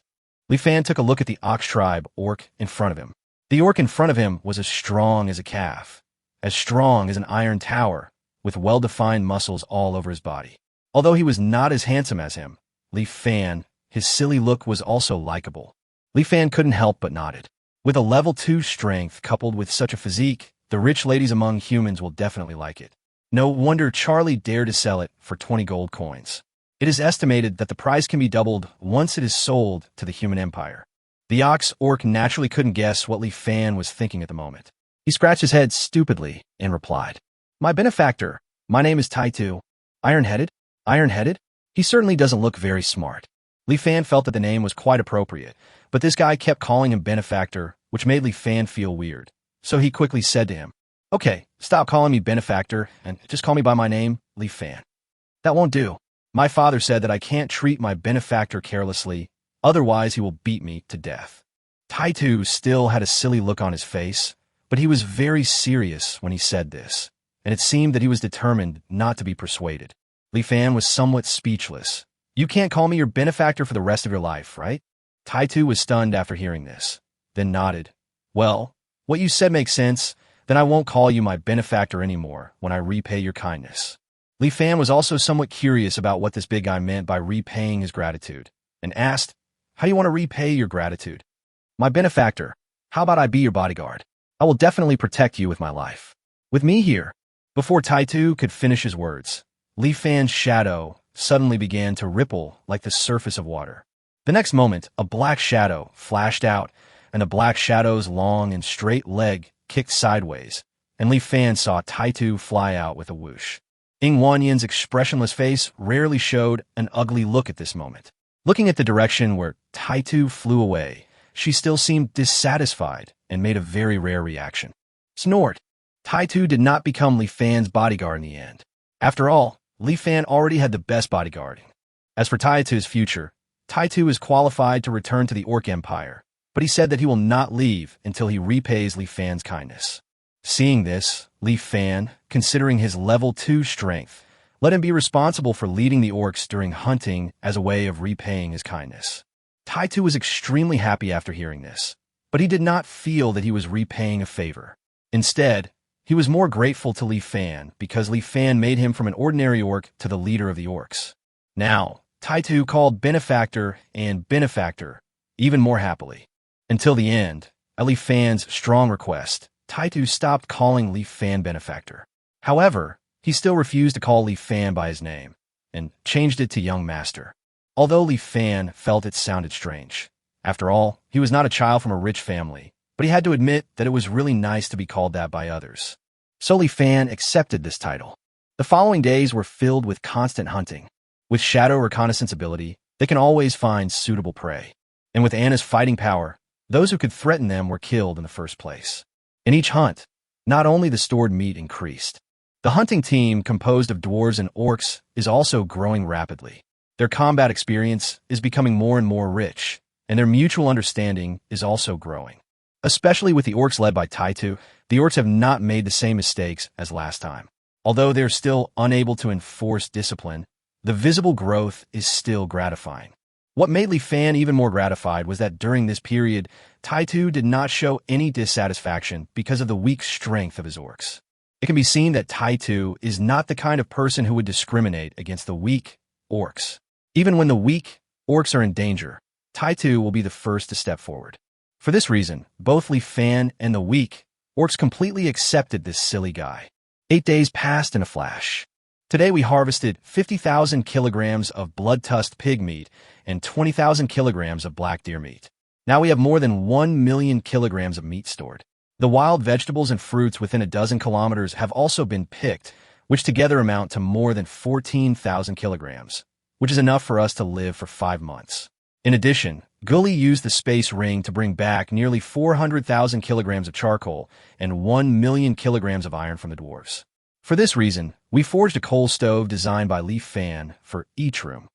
Li Fan took a look at the Ox Tribe orc in front of him. The orc in front of him was as strong as a calf, as strong as an iron tower, with well-defined muscles all over his body. Although he was not as handsome as him, Li Fan, his silly look was also likable. Li Fan couldn't help but nodded. With a level 2 strength coupled with such a physique, the rich ladies among humans will definitely like it. No wonder Charlie dared to sell it for 20 gold coins. It is estimated that the price can be doubled once it is sold to the human empire. The ox orc naturally couldn't guess what Li Fan was thinking at the moment. He scratched his head stupidly and replied, My benefactor, my name is Taitu. Iron-headed? Iron-headed? He certainly doesn't look very smart. Li Fan felt that the name was quite appropriate, but this guy kept calling him benefactor, which made Li Fan feel weird. So he quickly said to him, Okay, stop calling me benefactor and just call me by my name, Li Fan. That won't do. My father said that I can't treat my benefactor carelessly, otherwise he will beat me to death. Taitu still had a silly look on his face, but he was very serious when he said this, and it seemed that he was determined not to be persuaded. Li Fan was somewhat speechless. You can't call me your benefactor for the rest of your life, right? Taitu was stunned after hearing this, then nodded. Well, what you said makes sense, then I won't call you my benefactor anymore when I repay your kindness. Li Fan was also somewhat curious about what this big guy meant by repaying his gratitude, and asked, How do you want to repay your gratitude? My benefactor, how about I be your bodyguard? I will definitely protect you with my life. With me here. Before Taitu could finish his words, Li Fan's shadow suddenly began to ripple like the surface of water. The next moment, a black shadow flashed out, and the black shadow's long and straight leg kicked sideways, and Li Fan saw Taitu fly out with a whoosh. Ying Wanyan's expressionless face rarely showed an ugly look at this moment. Looking at the direction where Taitu flew away, she still seemed dissatisfied and made a very rare reaction. Snort. Taitu did not become Li Fan's bodyguard in the end. After all, Li Fan already had the best bodyguarding. As for Taitu's future, Taitu is qualified to return to the Orc Empire, but he said that he will not leave until he repays Li Fan's kindness. Seeing this, Li Fan, considering his level 2 strength, let him be responsible for leading the orcs during hunting as a way of repaying his kindness. Taitu was extremely happy after hearing this, but he did not feel that he was repaying a favor. Instead, he was more grateful to Li Fan because Li Fan made him from an ordinary orc to the leader of the orcs. Now, Taitu called benefactor and benefactor even more happily. Until the end, at Li Fan's strong request, Taitu stopped calling Li Fan benefactor. However, he still refused to call Li Fan by his name, and changed it to young master. Although Li Fan felt it sounded strange. After all, he was not a child from a rich family, but he had to admit that it was really nice to be called that by others. So Li Fan accepted this title. The following days were filled with constant hunting. With shadow reconnaissance ability, they can always find suitable prey. And with Anna's fighting power, those who could threaten them were killed in the first place. In each hunt, not only the stored meat increased. The hunting team, composed of dwarves and orcs, is also growing rapidly. Their combat experience is becoming more and more rich, and their mutual understanding is also growing. Especially with the orcs led by Taitu, the orcs have not made the same mistakes as last time. Although they're still unable to enforce discipline, the visible growth is still gratifying. What made Li Fan even more gratified was that during this period, Taitu did not show any dissatisfaction because of the weak strength of his orcs. It can be seen that Taitu is not the kind of person who would discriminate against the weak orcs. Even when the weak orcs are in danger, Taitu will be the first to step forward. For this reason, both Li Fan and the weak orcs completely accepted this silly guy. 8 days passed in a flash. Today we harvested 50,000 kilograms of blood-tusked pig meat and 20,000 kilograms of black deer meat. Now we have more than 1 million kilograms of meat stored. The wild vegetables and fruits within a dozen kilometers have also been picked, which together amount to more than 14,000 kilograms, which is enough for us to live for 5 months. In addition, Gully used the space ring to bring back nearly 400,000 kilograms of charcoal and 1 million kilograms of iron from the dwarves. For this reason, we forged a coal stove designed by Li Fan for each room.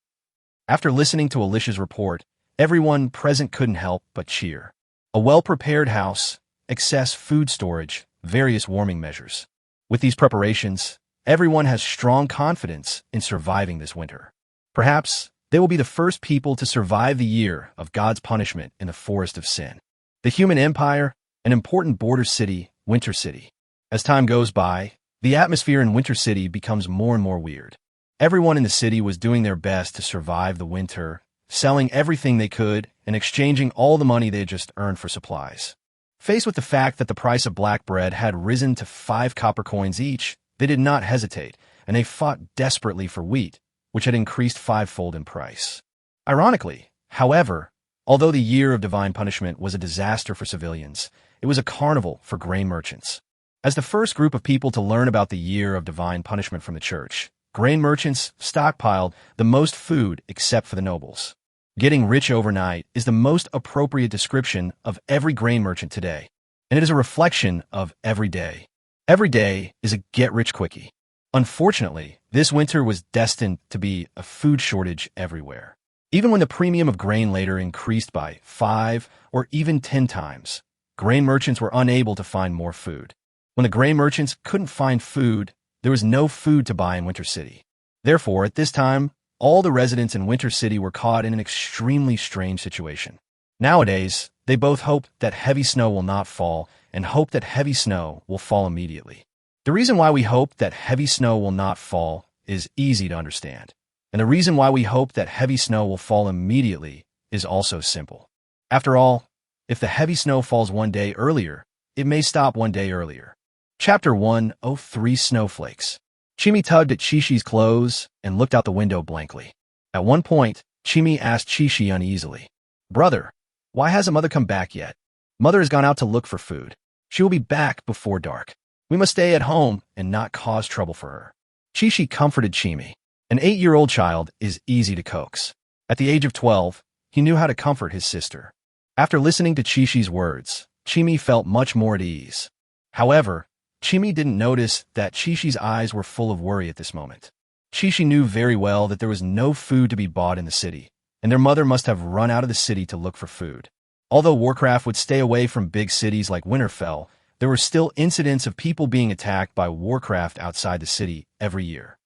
After listening to Alicia's report, everyone present couldn't help but cheer. A well-prepared house, excess food storage, various warming measures. With these preparations, everyone has strong confidence in surviving this winter. Perhaps they will be the first people to survive the year of God's punishment in the Forest of Sin. The human empire, an important border city, Winter City. As time goes by, the atmosphere in Winter City becomes more and more weird. Everyone in the city was doing their best to survive the winter, selling everything they could and exchanging all the money they had just earned for supplies. Faced with the fact that the price of black bread had risen to 5 copper coins each, they did not hesitate, and they fought desperately for wheat, which had increased 5-fold in price. Ironically, however, although the year of divine punishment was a disaster for civilians, it was a carnival for grain merchants. As the first group of people to learn about the year of divine punishment from the church, grain merchants stockpiled the most food except for the nobles. Getting rich overnight is the most appropriate description of every grain merchant today, and it is a reflection of every day. Every day is a get-rich-quickie. Unfortunately, this winter was destined to be a food shortage everywhere. Even when the premium of grain later increased by 5 or even 10 times, grain merchants were unable to find more food. When the grain merchants couldn't find food, there was no food to buy in Winter City. Therefore, at this time, all the residents in Winter City were caught in an extremely strange situation. Nowadays, they both hope that heavy snow will not fall and hope that heavy snow will fall immediately. The reason why we hope that heavy snow will not fall is easy to understand. And the reason why we hope that heavy snow will fall immediately is also simple. After all, if the heavy snow falls 1 day earlier, it may stop 1 day earlier. Chapter 103 Snowflakes. Chimi tugged at Chi-Chi's clothes and looked out the window blankly. At one point, Chimi asked Chi-Chi uneasily, "Brother, why hasn't Mother come back yet? Mother has gone out to look for food. She will be back before dark. We must stay at home and not cause trouble for her." Chi-Chi comforted Chimi. An 8-year-old child is easy to coax. At the age of 12, he knew how to comfort his sister. After listening to Chi-Chi's words, Chimi felt much more at ease. However, Chimi didn't notice that Chi-Chi's eyes were full of worry at this moment. Chi-Chi knew very well that there was no food to be bought in the city, and their mother must have run out of the city to look for food. Although Warcraft would stay away from big cities like Winterfell, there were still incidents of people being attacked by Warcraft outside the city every year.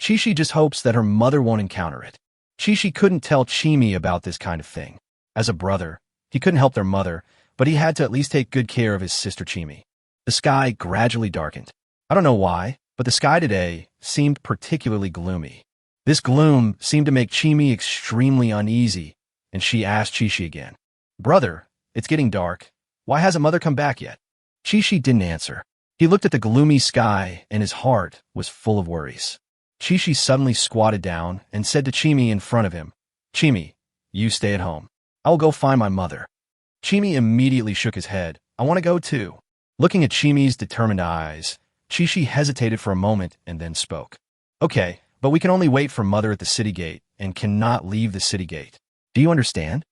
Chi-Chi just hopes that her mother won't encounter it. Chi-Chi couldn't tell Chimi about this kind of thing. As a brother, he couldn't help their mother, but he had to at least take good care of his sister Chimi. The sky gradually darkened. I don't know why, but the sky today seemed particularly gloomy. This gloom seemed to make Chimi extremely uneasy, and she asked Chi-Chi again, "Brother, it's getting dark. Why hasn't Mother come back yet?" Chi-Chi didn't answer. He looked at the gloomy sky, and his heart was full of worries. Chi-Chi suddenly squatted down and said to Chimi in front of him, "Chimi, you stay at home. I'll go find my mother." Chimi immediately shook his head. "I want to go too." Looking at Chimi's determined eyes, Chi-Chi hesitated for a moment and then spoke. "Okay, but we can only wait for Mother at the city gate and cannot leave the city gate. Do you understand?"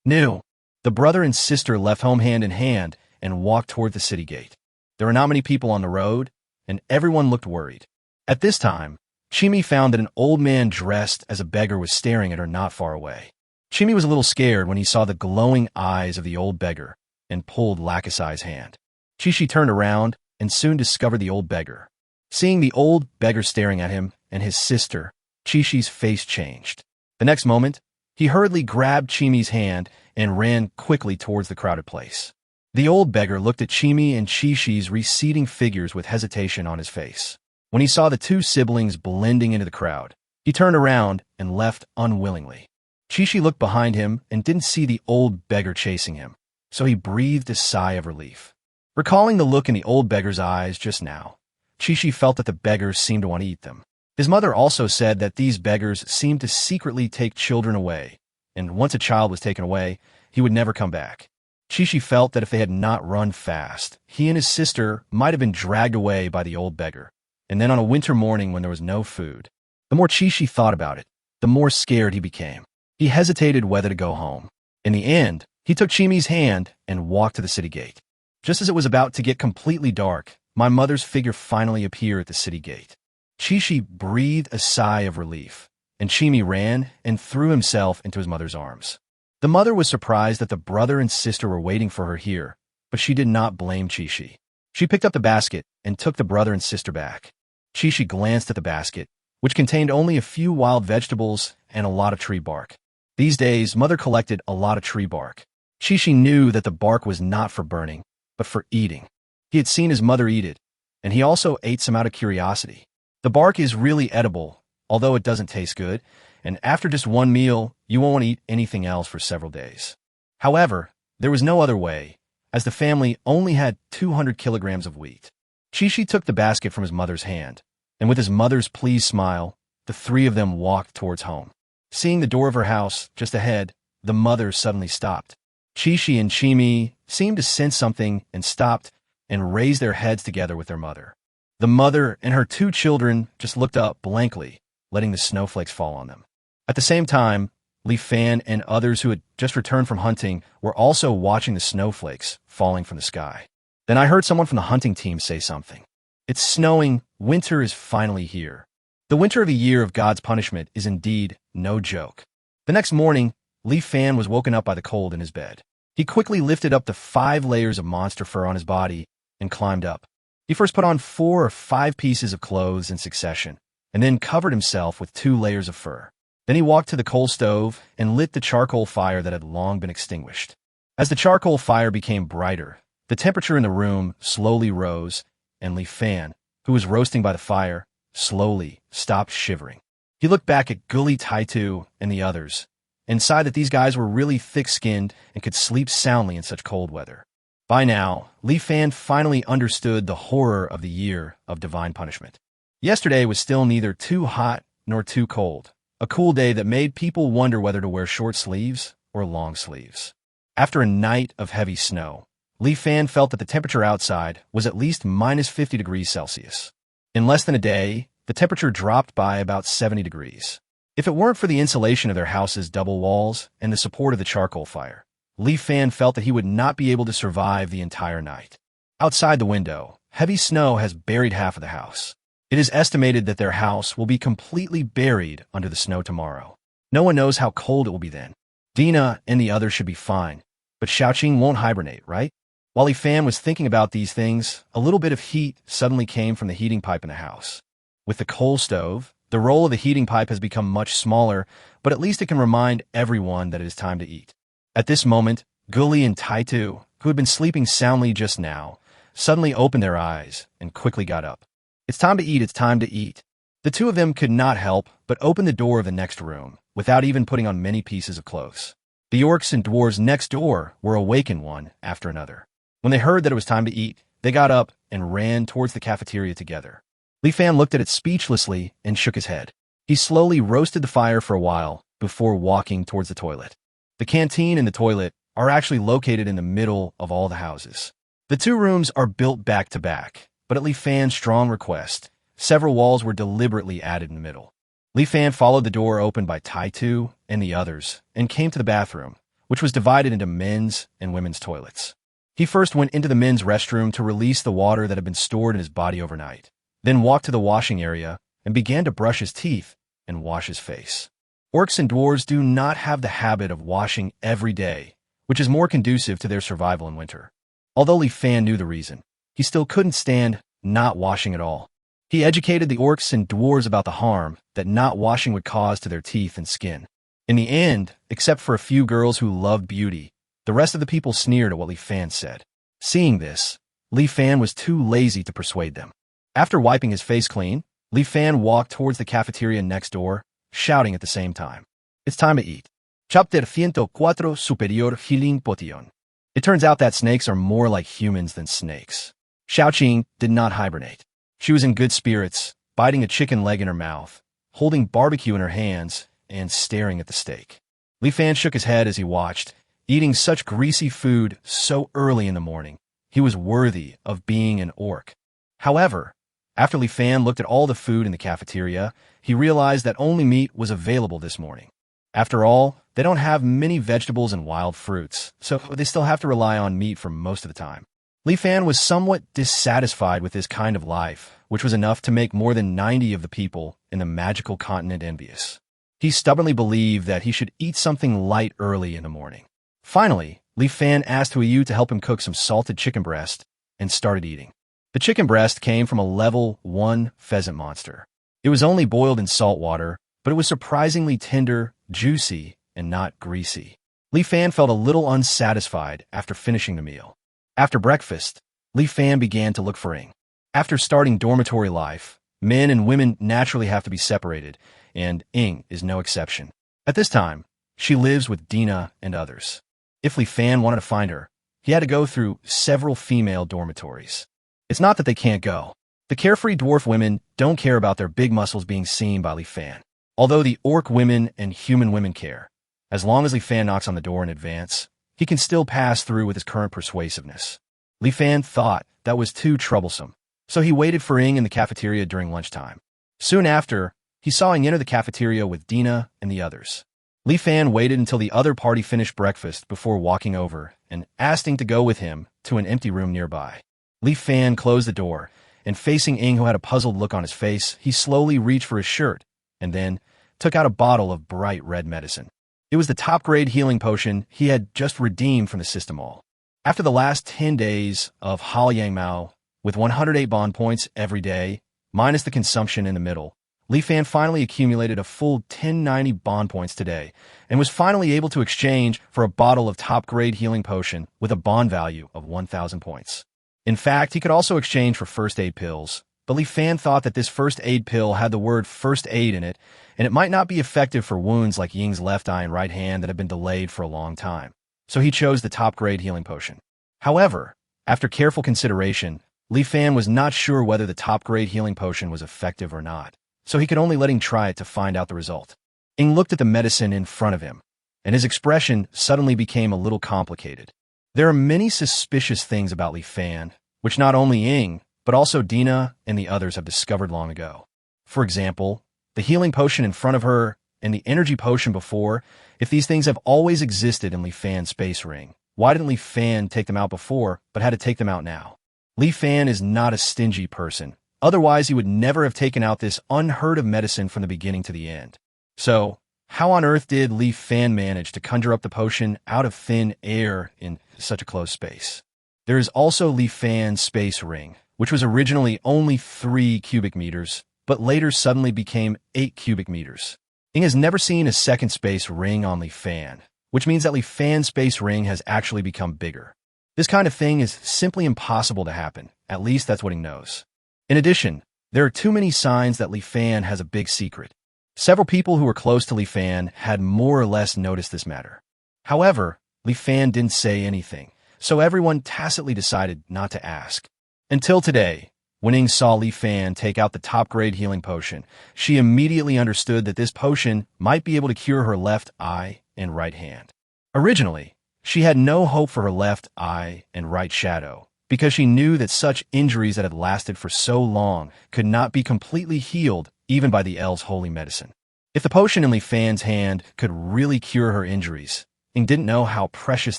"No." The brother and sister left home hand in hand and walked toward the city gate. There were not many people on the road, and everyone looked worried. At this time, Chimi found that an old man dressed as a beggar was staring at her not far away. Chimi was a little scared when he saw the glowing eyes of the old beggar and pulled Lakasai's hand. Chi-Chi turned around and soon discovered the old beggar. Seeing the old beggar staring at him and his sister, Chi-Chi's face changed. The next moment, he hurriedly grabbed Chimi's hand and ran quickly towards the crowded place. The old beggar looked at Chimi and Chi-Chi's receding figures with hesitation on his face. When he saw the two siblings blending into the crowd, he turned around and left unwillingly. Chi-Chi looked behind him and didn't see the old beggar chasing him, so he breathed a sigh of relief. Recalling the look in the old beggar's eyes just now, Chi-Chi felt that the beggars seemed to want to eat them. His mother also said that these beggars seemed to secretly take children away, and once a child was taken away, he would never come back. Chi-Chi felt that if they had not run fast, he and his sister might have been dragged away by the old beggar, and then on a winter morning when there was no food. The more Chi-Chi thought about it, the more scared he became. He hesitated whether to go home. In the end, he took Chimi's hand and walked to the city gate. Just as it was about to get completely dark, my mother's figure finally appeared at the city gate. Chi-Chi breathed a sigh of relief, and Chimi ran and threw himself into his mother's arms. The mother was surprised that the brother and sister were waiting for her here, but she did not blame Chi-Chi. She picked up the basket and took the brother and sister back. Chi-Chi glanced at the basket, which contained only a few wild vegetables and a lot of tree bark. These days, Mother collected a lot of tree bark. Chi-Chi knew that the bark was not for burning, but for eating. He had seen his mother eat it, and he also ate some out of curiosity. The bark is really edible, although it doesn't taste good, and after just one meal, you won't want to eat anything else for several days. However, there was no other way, as the family only had 200 kilograms of wheat. Chi-Chi took the basket from his mother's hand, and with his mother's pleased smile, the three of them walked towards home. Seeing the door of her house just ahead, the mother suddenly stopped. Chi-Chi and Chimi seemed to sense something and stopped and raised their heads together with their mother. The mother and her two children just looked up blankly, letting the snowflakes fall on them. At the same time, Li Fan and others who had just returned from hunting were also watching the snowflakes falling from the sky. Then I heard someone from the hunting team say something. "It's snowing. Winter is finally here." The winter of a year of God's punishment is indeed no joke. The next morning, Li Fan was woken up by the cold in his bed. He quickly lifted up the 5 layers of monster fur on his body and climbed up. He first put on 4 or 5 pieces of clothes in succession, and then covered himself with 2 layers of fur. Then he walked to the coal stove and lit the charcoal fire that had long been extinguished. As the charcoal fire became brighter, the temperature in the room slowly rose, and Li Fan, who was roasting by the fire, slowly stopped shivering. He looked back at Guli Taitu and the others, and sighed that these guys were really thick-skinned and could sleep soundly in such cold weather. By now, Li Fan finally understood the horror of the year of divine punishment. Yesterday was still neither too hot nor too cold, a cool day that made people wonder whether to wear short sleeves or long sleeves. After a night of heavy snow, Li Fan felt that the temperature outside was at least minus 50 degrees Celsius. In less than a day, the temperature dropped by about 70 degrees. If it weren't for the insulation of their house's double walls and the support of the charcoal fire, Li Fan felt that he would not be able to survive the entire night. Outside the window, heavy snow has buried half of the house. It is estimated that their house will be completely buried under the snow tomorrow. No one knows how cold it will be then. Dina and the others should be fine, but Xiaoqing won't hibernate, right? While Li Fan was thinking about these things, a little bit of heat suddenly came from the heating pipe in the house. With the coal stove, the roll of the heating pipe has become much smaller, but at least it can remind everyone that it is time to eat. At this moment, Guli and Taitu, who had been sleeping soundly just now, suddenly opened their eyes and quickly got up. It's time to eat, it's time to eat. The two of them could not help but open the door of the next room, without even putting on many pieces of clothes. The orcs and dwarves next door were awakened one after another. When they heard that it was time to eat, they got up and ran towards the cafeteria together. Li Fan looked at it speechlessly and shook his head. He slowly roasted the fire for a while before walking towards the toilet. The canteen and the toilet are actually located in the middle of all the houses. The two rooms are built back to back, but at Li Fan's strong request, several walls were deliberately added in the middle. Li Fan followed the door opened by Taitu and the others and came to the bathroom, which was divided into men's and women's toilets. He first went into the men's restroom to release the water that had been stored in his body overnight, then walked to the washing area and began to brush his teeth and wash his face. Orcs and dwarves do not have the habit of washing every day, which is more conducive to their survival in winter. Although Li Fan knew the reason, he still couldn't stand not washing at all. He educated the orcs and dwarves about the harm that not washing would cause to their teeth and skin. In the end, except for a few girls who loved beauty, the rest of the people sneered at what Li Fan said. Seeing this, Li Fan was too lazy to persuade them. After wiping his face clean, Li Fan walked towards the cafeteria next door, shouting at the same time, "It's time to eat." Chapter 104 Superior Healing Potion. It turns out that snakes are more like humans than snakes. Xiaoqing did not hibernate. She was in good spirits, biting a chicken leg in her mouth, holding barbecue in her hands, and staring at the steak. Li Fan shook his head as he watched, eating such greasy food so early in the morning. He was worthy of being an orc. However, after Li Fan looked at all the food in the cafeteria, he realized that only meat was available this morning. After all, they don't have many vegetables and wild fruits, so they still have to rely on meat for most of the time. Li Fan was somewhat dissatisfied with this kind of life, which was enough to make more than 90 of the people in the magical continent envious. He stubbornly believed that he should eat something light early in the morning. Finally, Li Fan asked Huiyu to help him cook some salted chicken breast and started eating. The chicken breast came from a level 1 pheasant monster. It was only boiled in salt water, but it was surprisingly tender, juicy, and not greasy. Li Fan felt a little unsatisfied after finishing the meal. After breakfast, Li Fan began to look for Ing. After starting dormitory life, men and women naturally have to be separated, and Ing is no exception. At this time, she lives with Dina and others. If Li Fan wanted to find her, he had to go through several female dormitories. It's not that they can't go. The carefree dwarf women don't care about their big muscles being seen by Li Fan, although the orc women and human women care. As long as Li Fan knocks on the door in advance, he can still pass through with his current persuasiveness. Li Fan thought that was too troublesome, so he waited for Ing in the cafeteria during lunchtime. Soon after, he saw Ing enter the cafeteria with Dina and the others. Li Fan waited until the other party finished breakfast before walking over and asked Ing to go with him to an empty room nearby. Li Fan closed the door, and facing Ing, who had a puzzled look on his face, he slowly reached for his shirt and then took out a bottle of bright red medicine. It was the top-grade healing potion he had just redeemed from the system hall. After the last 10 days of Hal Yang Mao, with 108 bond points every day, minus the consumption in the middle, Li Fan finally accumulated a full 1090 bond points today, and was finally able to exchange for a bottle of top-grade healing potion with a bond value of 1,000 points. In fact, he could also exchange for first aid pills, but Li Fan thought that this first aid pill had the word first aid in it, and it might not be effective for wounds like Ying's left eye and right hand that have been delayed for a long time. So he chose the top-grade healing potion. However, after careful consideration, Li Fan was not sure whether the top-grade healing potion was effective or not, so he could only let Ing try it to find out the result. Ing looked at the medicine in front of him, and his expression suddenly became a little complicated. There are many suspicious things about Li Fan, which not only Ing, but also Dina and the others have discovered long ago. For example, the healing potion in front of her and the energy potion before, if these things have always existed in Li Fan's space ring, why didn't Li Fan take them out before, but had to take them out now? Li Fan is not a stingy person. Otherwise, he would never have taken out this unheard of medicine from the beginning to the end. So, How on earth did Li Fan manage to conjure up the potion out of thin air in such a close space? There is also Li Fan's space ring, which was originally only 3 cubic meters, but later suddenly became 8 cubic meters. Ing has never seen a second space ring on Li Fan, which means that Li Fan's space ring has actually become bigger. This kind of thing is simply impossible to happen, at least that's what Ing knows. In addition, there are too many signs that Li Fan has a big secret. Several people who were close to Li Fan had more or less noticed this matter. However, Li Fan didn't say anything, so everyone tacitly decided not to ask. Until today, when Ing saw Li Fan take out the top-grade healing potion, she immediately understood that this potion might be able to cure her left eye and right hand. Originally, she had no hope for her left eye and right shadow, because she knew that such injuries that had lasted for so long could not be completely healed even by the elves' holy medicine. If the potion in Li Fan's hand could really cure her injuries, Ing didn't know how precious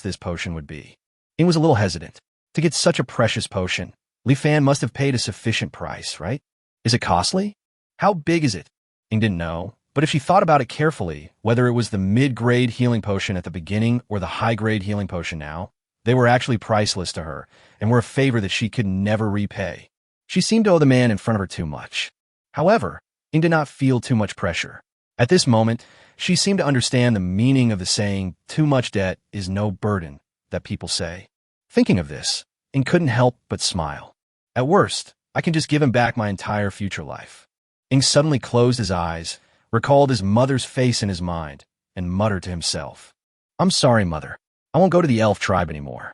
this potion would be. Ing was a little hesitant. To get such a precious potion, Li Fan must have paid a sufficient price, right? Is it costly? How big is it? Ing didn't know, but if she thought about it carefully, whether it was the mid-grade healing potion at the beginning or the high-grade healing potion now, they were actually priceless to her and were a favor that she could never repay. She seemed to owe the man in front of her too much. However, Ing did not feel too much pressure. At this moment, she seemed to understand the meaning of the saying, "Too much debt is no burden," that people say. Thinking of this, Ing couldn't help but smile. At worst, I can just give him back my entire future life. Ing suddenly closed his eyes, recalled his mother's face in his mind, and muttered to himself, "I'm sorry, Mother. I won't go to the elf tribe anymore."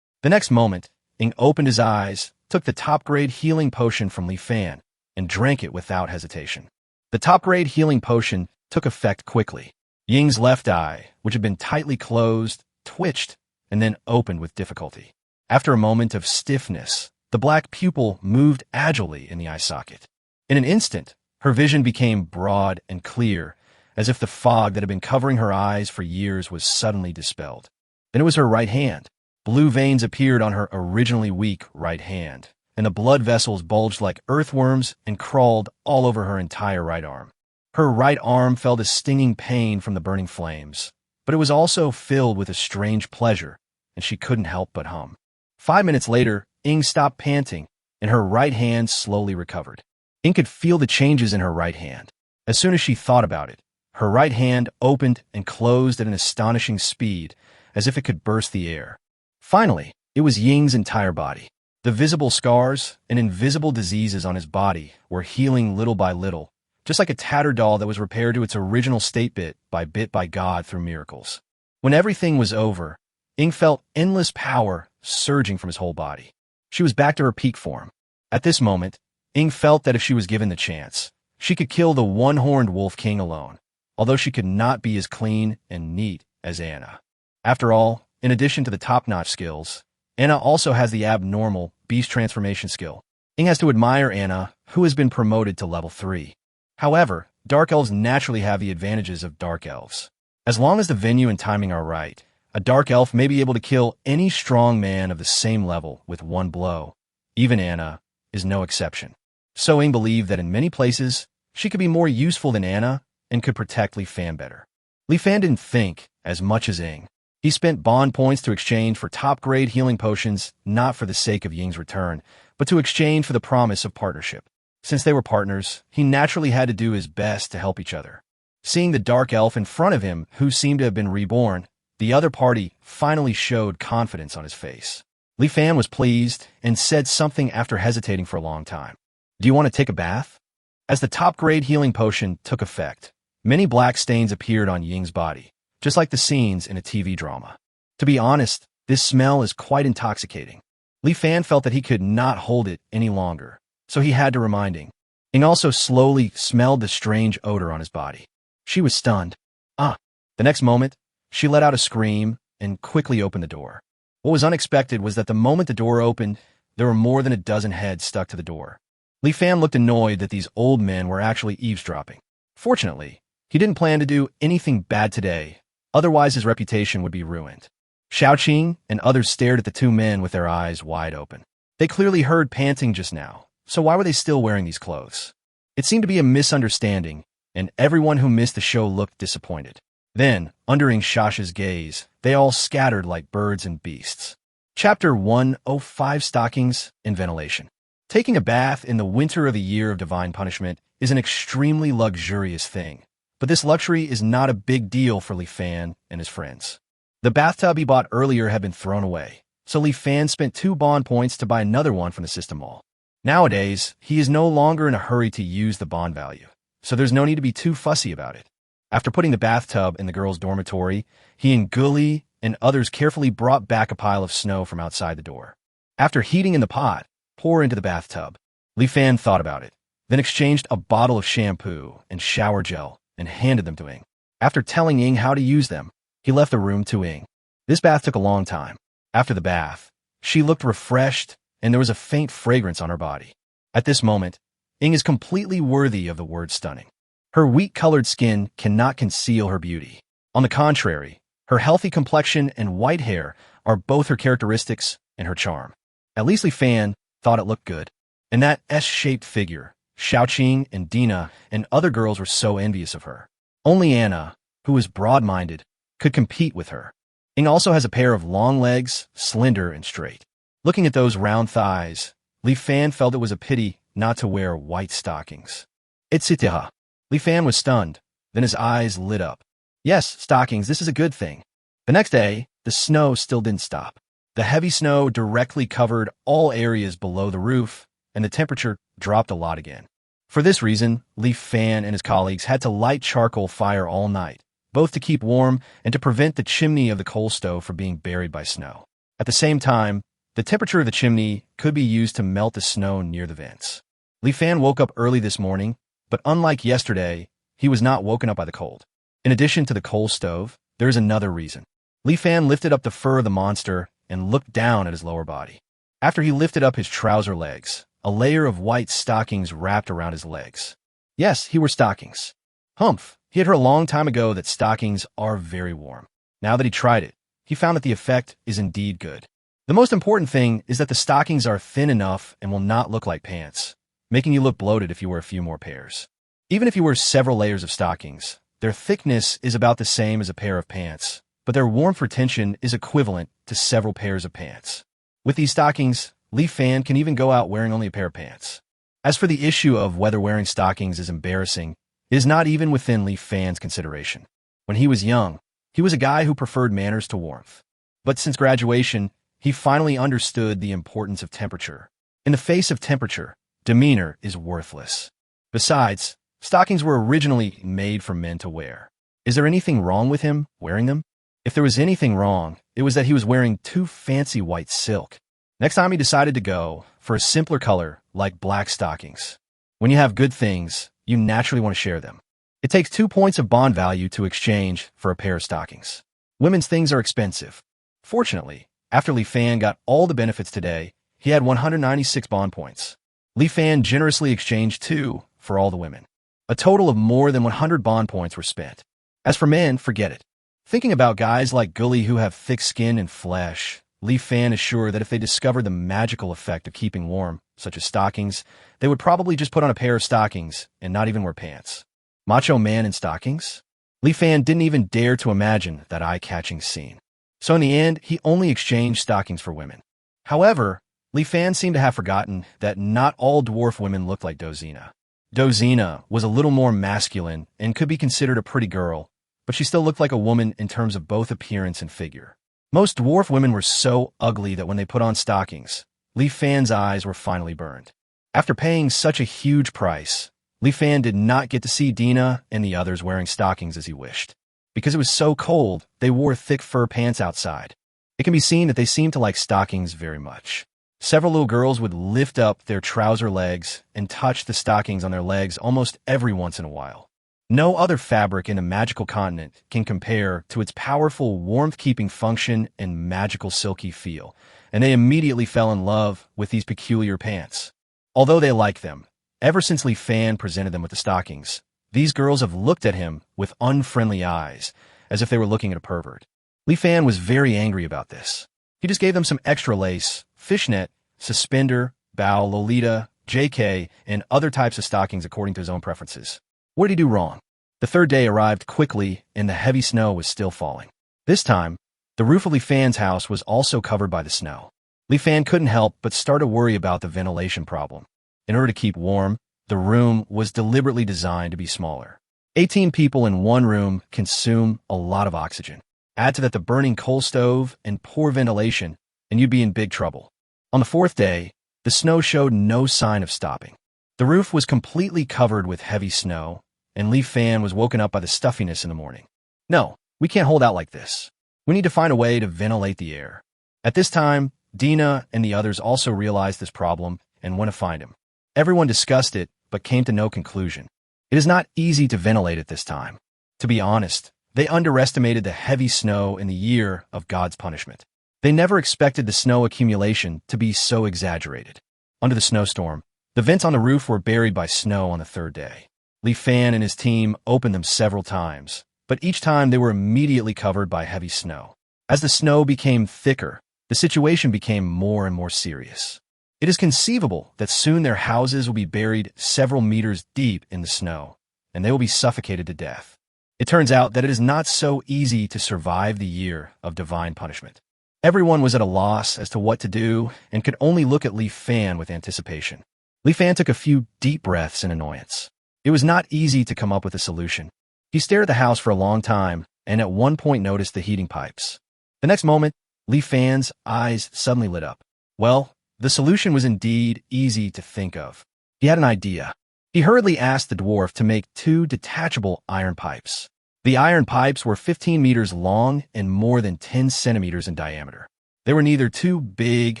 The next moment, Ing opened his eyes, took the top-grade healing potion from Li Fan, and drank it without hesitation. The top-grade healing potion took effect quickly. Ying's left eye, which had been tightly closed, twitched, and then opened with difficulty. After a moment of stiffness, the black pupil moved agilely in the eye socket. In an instant, her vision became broad and clear, as if the fog that had been covering her eyes for years was suddenly dispelled. Then it was her right hand. Blue veins appeared on her originally weak right hand, and the blood vessels bulged like earthworms and crawled all over her entire right arm. Her right arm felt a stinging pain from the burning flames, but it was also filled with a strange pleasure, and she couldn't help but hum. 5 minutes later, Ing stopped panting, and her right hand slowly recovered. Ing could feel the changes in her right hand. As soon as she thought about it, her right hand opened and closed at an astonishing speed, as if it could burst the air. Finally, it was Ying's entire body. The visible scars and invisible diseases on his body were healing little by little, just like a tattered doll that was repaired to its original state bit by God through miracles. When everything was over, Ing felt endless power surging from his whole body. She was back to her peak form. At this moment, Ing felt that if she was given the chance, she could kill the one-horned wolf king alone, although she could not be as clean and neat as Anna. After all, in addition to the top-notch skills, Anna also has the abnormal beast transformation skill. Ing has to admire Anna, who has been promoted to level 3. However, dark elves naturally have the advantages of dark elves. As long as the venue and timing are right, a dark elf may be able to kill any strong man of the same level with one blow. Even Anna is no exception. So Ing believed that in many places, she could be more useful than Anna and could protect Li Fan better. Li Fan didn't think as much as Ing. He spent bond points to exchange for top-grade healing potions, not for the sake of Ying's return, but to exchange for the promise of partnership. Since they were partners, he naturally had to do his best to help each other. Seeing the dark elf in front of him, who seemed to have been reborn, the other party finally showed confidence on his face. Li Fan was pleased and said something after hesitating for a long time. "Do you want to take a bath?" As the top-grade healing potion took effect, many black stains appeared on Ying's body, just like the scenes in a TV drama. To be honest, this smell is quite intoxicating. Li Fan felt that he could not hold it any longer, so he had to remind Ing. Ing also slowly smelled the strange odor on his body. She was stunned. The next moment, she let out a scream and quickly opened the door. What was unexpected was that the moment the door opened, there were more than a dozen heads stuck to the door. Li Fan looked annoyed that these old men were actually eavesdropping. Fortunately, he didn't plan to do anything bad today, otherwise his reputation would be ruined. Xiaoqing and others stared at the two men with their eyes wide open. They clearly heard panting just now, so why were they still wearing these clothes? It seemed to be a misunderstanding, and everyone who missed the show looked disappointed. Then, under Shasha's gaze, they all scattered like birds and beasts. Chapter 105 Stockings and Ventilation. Taking a bath in the winter of the year of divine punishment is an extremely luxurious thing, but this luxury is not a big deal for Li Fan and his friends. The bathtub he bought earlier had been thrown away, so Li Fan spent 2 bond points to buy another one from the system mall. Nowadays, he is no longer in a hurry to use the bond value, so there's no need to be too fussy about it. After putting the bathtub in the girls' dormitory, he and Gully and others carefully brought back a pile of snow from outside the door. After heating in the pot, pour into the bathtub. Li Fan thought about it, then exchanged a bottle of shampoo and shower gel and handed them to Ing. After telling Ing how to use them, he left the room to Ing. This bath took a long time. After the bath, she looked refreshed and there was a faint fragrance on her body. At this moment, Ing is completely worthy of the word stunning. Her wheat-colored skin cannot conceal her beauty. On the contrary, her healthy complexion and white hair are both her characteristics and her charm. At least Li Fan thought it looked good. And that S-shaped figure, Xiaoqing and Dina and other girls were so envious of her. Only Anna, who was broad-minded, could compete with her. Ing also has a pair of long legs, slender and straight. Looking at those round thighs, Li Fan felt it was a pity not to wear white stockings. Etc. Li Fan was stunned, then his eyes lit up. Yes, stockings, this is a good thing. The next day, the snow still didn't stop. The heavy snow directly covered all areas below the roof, and the temperature dropped a lot again. For this reason, Li Fan and his colleagues had to light charcoal fire all night, both to keep warm and to prevent the chimney of the coal stove from being buried by snow. At the same time, the temperature of the chimney could be used to melt the snow near the vents. Li Fan woke up early this morning, but unlike yesterday, he was not woken up by the cold. In addition to the coal stove, there is another reason. Li Fan lifted up the fur of the monster and looked down at his lower body. After he lifted up his trouser legs, a layer of white stockings wrapped around his legs. Yes, he wore stockings. Humph, he had heard a long time ago that stockings are very warm. Now that he tried it, he found that the effect is indeed good. The most important thing is that the stockings are thin enough and will not look like pants, making you look bloated if you wear a few more pairs. Even if you wear several layers of stockings, their thickness is about the same as a pair of pants, but their warmth retention is equivalent to several pairs of pants. With these stockings, Li Fan can even go out wearing only a pair of pants. As for the issue of whether wearing stockings is embarrassing, it is not even within Li Fan's consideration. When he was young, he was a guy who preferred manners to warmth. But since graduation, he finally understood the importance of temperature. In the face of temperature, demeanor is worthless. Besides, stockings were originally made for men to wear. Is there anything wrong with him wearing them? If there was anything wrong, it was that he was wearing too fancy white silk. Next time he decided to go for a simpler color like black stockings. When you have good things, you naturally want to share them. It takes 2 points of bond value to exchange for a pair of stockings. Women's things are expensive. Fortunately, after Li Fan got all the benefits today, he had 196 bond points. Li Fan generously exchanged 2 for all the women. A total of more than 100 bond points were spent. As for men, forget it. Thinking about guys like Gully who have thick skin and flesh, Li Fan is sure that if they discovered the magical effect of keeping warm, such as stockings, they would probably just put on a pair of stockings and not even wear pants. Macho man in stockings? Li Fan didn't even dare to imagine that eye-catching scene. So in the end, he only exchanged stockings for women. However, Li Fan seemed to have forgotten that not all dwarf women looked like Dozina. Dozina was a little more masculine and could be considered a pretty girl, but she still looked like a woman in terms of both appearance and figure. Most dwarf women were so ugly that when they put on stockings, Li Fan's eyes were finally burned. After paying such a huge price, Li Fan did not get to see Dina and the others wearing stockings as he wished. Because it was so cold, they wore thick fur pants outside. It can be seen that they seemed to like stockings very much. Several little girls would lift up their trouser legs and touch the stockings on their legs almost every once in a while. No other fabric in the magical continent can compare to its powerful warmth-keeping function and magical silky feel, and they immediately fell in love with these peculiar pants. Although they liked them, ever since Li Fan presented them with the stockings, these girls have looked at him with unfriendly eyes, as if they were looking at a pervert. Li Fan was very angry about this. He just gave them some extra lace, fishnet, suspender, bow, Lolita, JK, and other types of stockings according to his own preferences. What did he do wrong? The third day arrived quickly, and the heavy snow was still falling. This time, the roof of Li Fan's house was also covered by the snow. Li Fan couldn't help but start to worry about the ventilation problem. In order to keep warm, the room was deliberately designed to be smaller. 18 people in one room consume a lot of oxygen. Add to that the burning coal stove and poor ventilation, and you'd be in big trouble. On the fourth day, the snow showed no sign of stopping. The roof was completely covered with heavy snow, and Li Fan was woken up by the stuffiness in the morning. No, we can't hold out like this. We need to find a way to ventilate the air. At this time, Dina and the others also realized this problem and went to find him. Everyone discussed it, but came to no conclusion. It is not easy to ventilate at this time. To be honest, they underestimated the heavy snow in the year of God's punishment. They never expected the snow accumulation to be so exaggerated. Under the snowstorm, the vents on the roof were buried by snow on the third day. Li Fan and his team opened them several times, but each time they were immediately covered by heavy snow. As the snow became thicker, the situation became more and more serious. It is conceivable that soon their houses will be buried several meters deep in the snow, and they will be suffocated to death. It turns out that it is not so easy to survive the year of divine punishment. Everyone was at a loss as to what to do and could only look at Li Fan with anticipation. Li Fan took a few deep breaths in annoyance. It was not easy to come up with a solution. He stared at the house for a long time and at one point noticed the heating pipes. The next moment, Li Fan's eyes suddenly lit up. Well, the solution was indeed easy to think of. He had an idea. He hurriedly asked the dwarf to make 2 detachable iron pipes. The iron pipes were 15 meters long and more than 10 centimeters in diameter. They were neither too big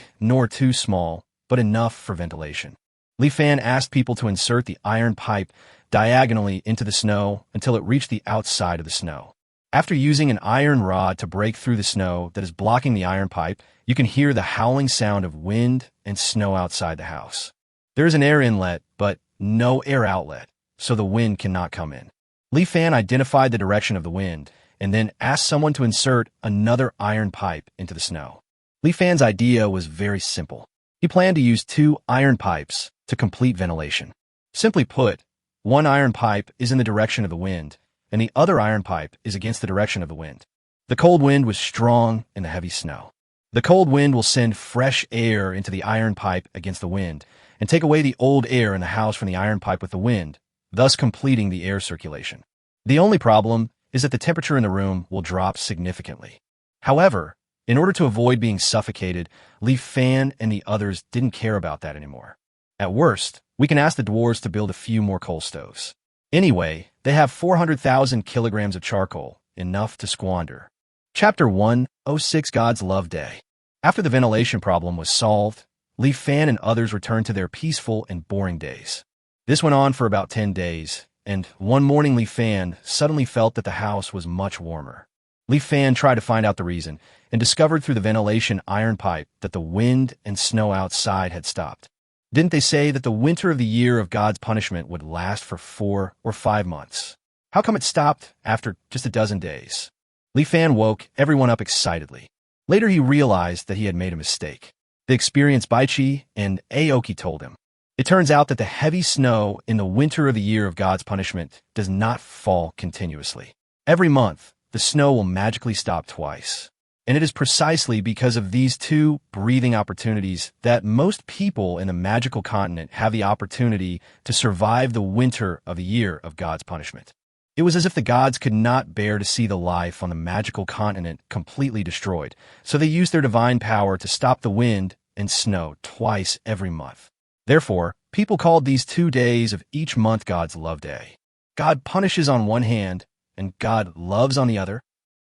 nor too small, but enough for ventilation. Li Fan asked people to insert the iron pipe diagonally into the snow until it reached the outside of the snow. After using an iron rod to break through the snow that is blocking the iron pipe, you can hear the howling sound of wind and snow outside the house. There is an air inlet, but no air outlet, so the wind cannot come in. Li Fan identified the direction of the wind and then asked someone to insert another iron pipe into the snow. Li Fan's idea was very simple. He planned to use 2 iron pipes to complete ventilation. Simply put, one iron pipe is in the direction of the wind, and the other iron pipe is against the direction of the wind. The cold wind was strong in the heavy snow. The cold wind will send fresh air into the iron pipe against the wind and take away the old air in the house from the iron pipe with the wind, thus completing the air circulation. The only problem is that the temperature in the room will drop significantly. However, in order to avoid being suffocated, Li Fan and the others didn't care about that anymore. At worst, we can ask the dwarves to build a few more coal stoves. Anyway, they have 400,000 kilograms of charcoal, enough to squander. Chapter 106 God's Love Day. After the ventilation problem was solved, Li Fan and others returned to their peaceful and boring days. This went on for about 10 days, and one morning Li Fan suddenly felt that the house was much warmer. Li Fan tried to find out the reason, and discovered through the ventilation iron pipe that the wind and snow outside had stopped. Didn't they say that the winter of the year of God's punishment would last for 4 or 5 months? How come it stopped after just a dozen days? Li Fan woke everyone up excitedly. Later he realized that he had made a mistake. The experienced Baichi and Aoki told him. It turns out that the heavy snow in the winter of the year of God's punishment does not fall continuously. Every month, the snow will magically stop twice. And it is precisely because of these 2 breathing opportunities that most people in the magical continent have the opportunity to survive the winter of the year of God's punishment. It was as if the gods could not bear to see the life on the magical continent completely destroyed, so they used their divine power to stop the wind and snow twice every month. Therefore, people called these 2 days of each month God's Love Day. God punishes on one hand, and God loves on the other.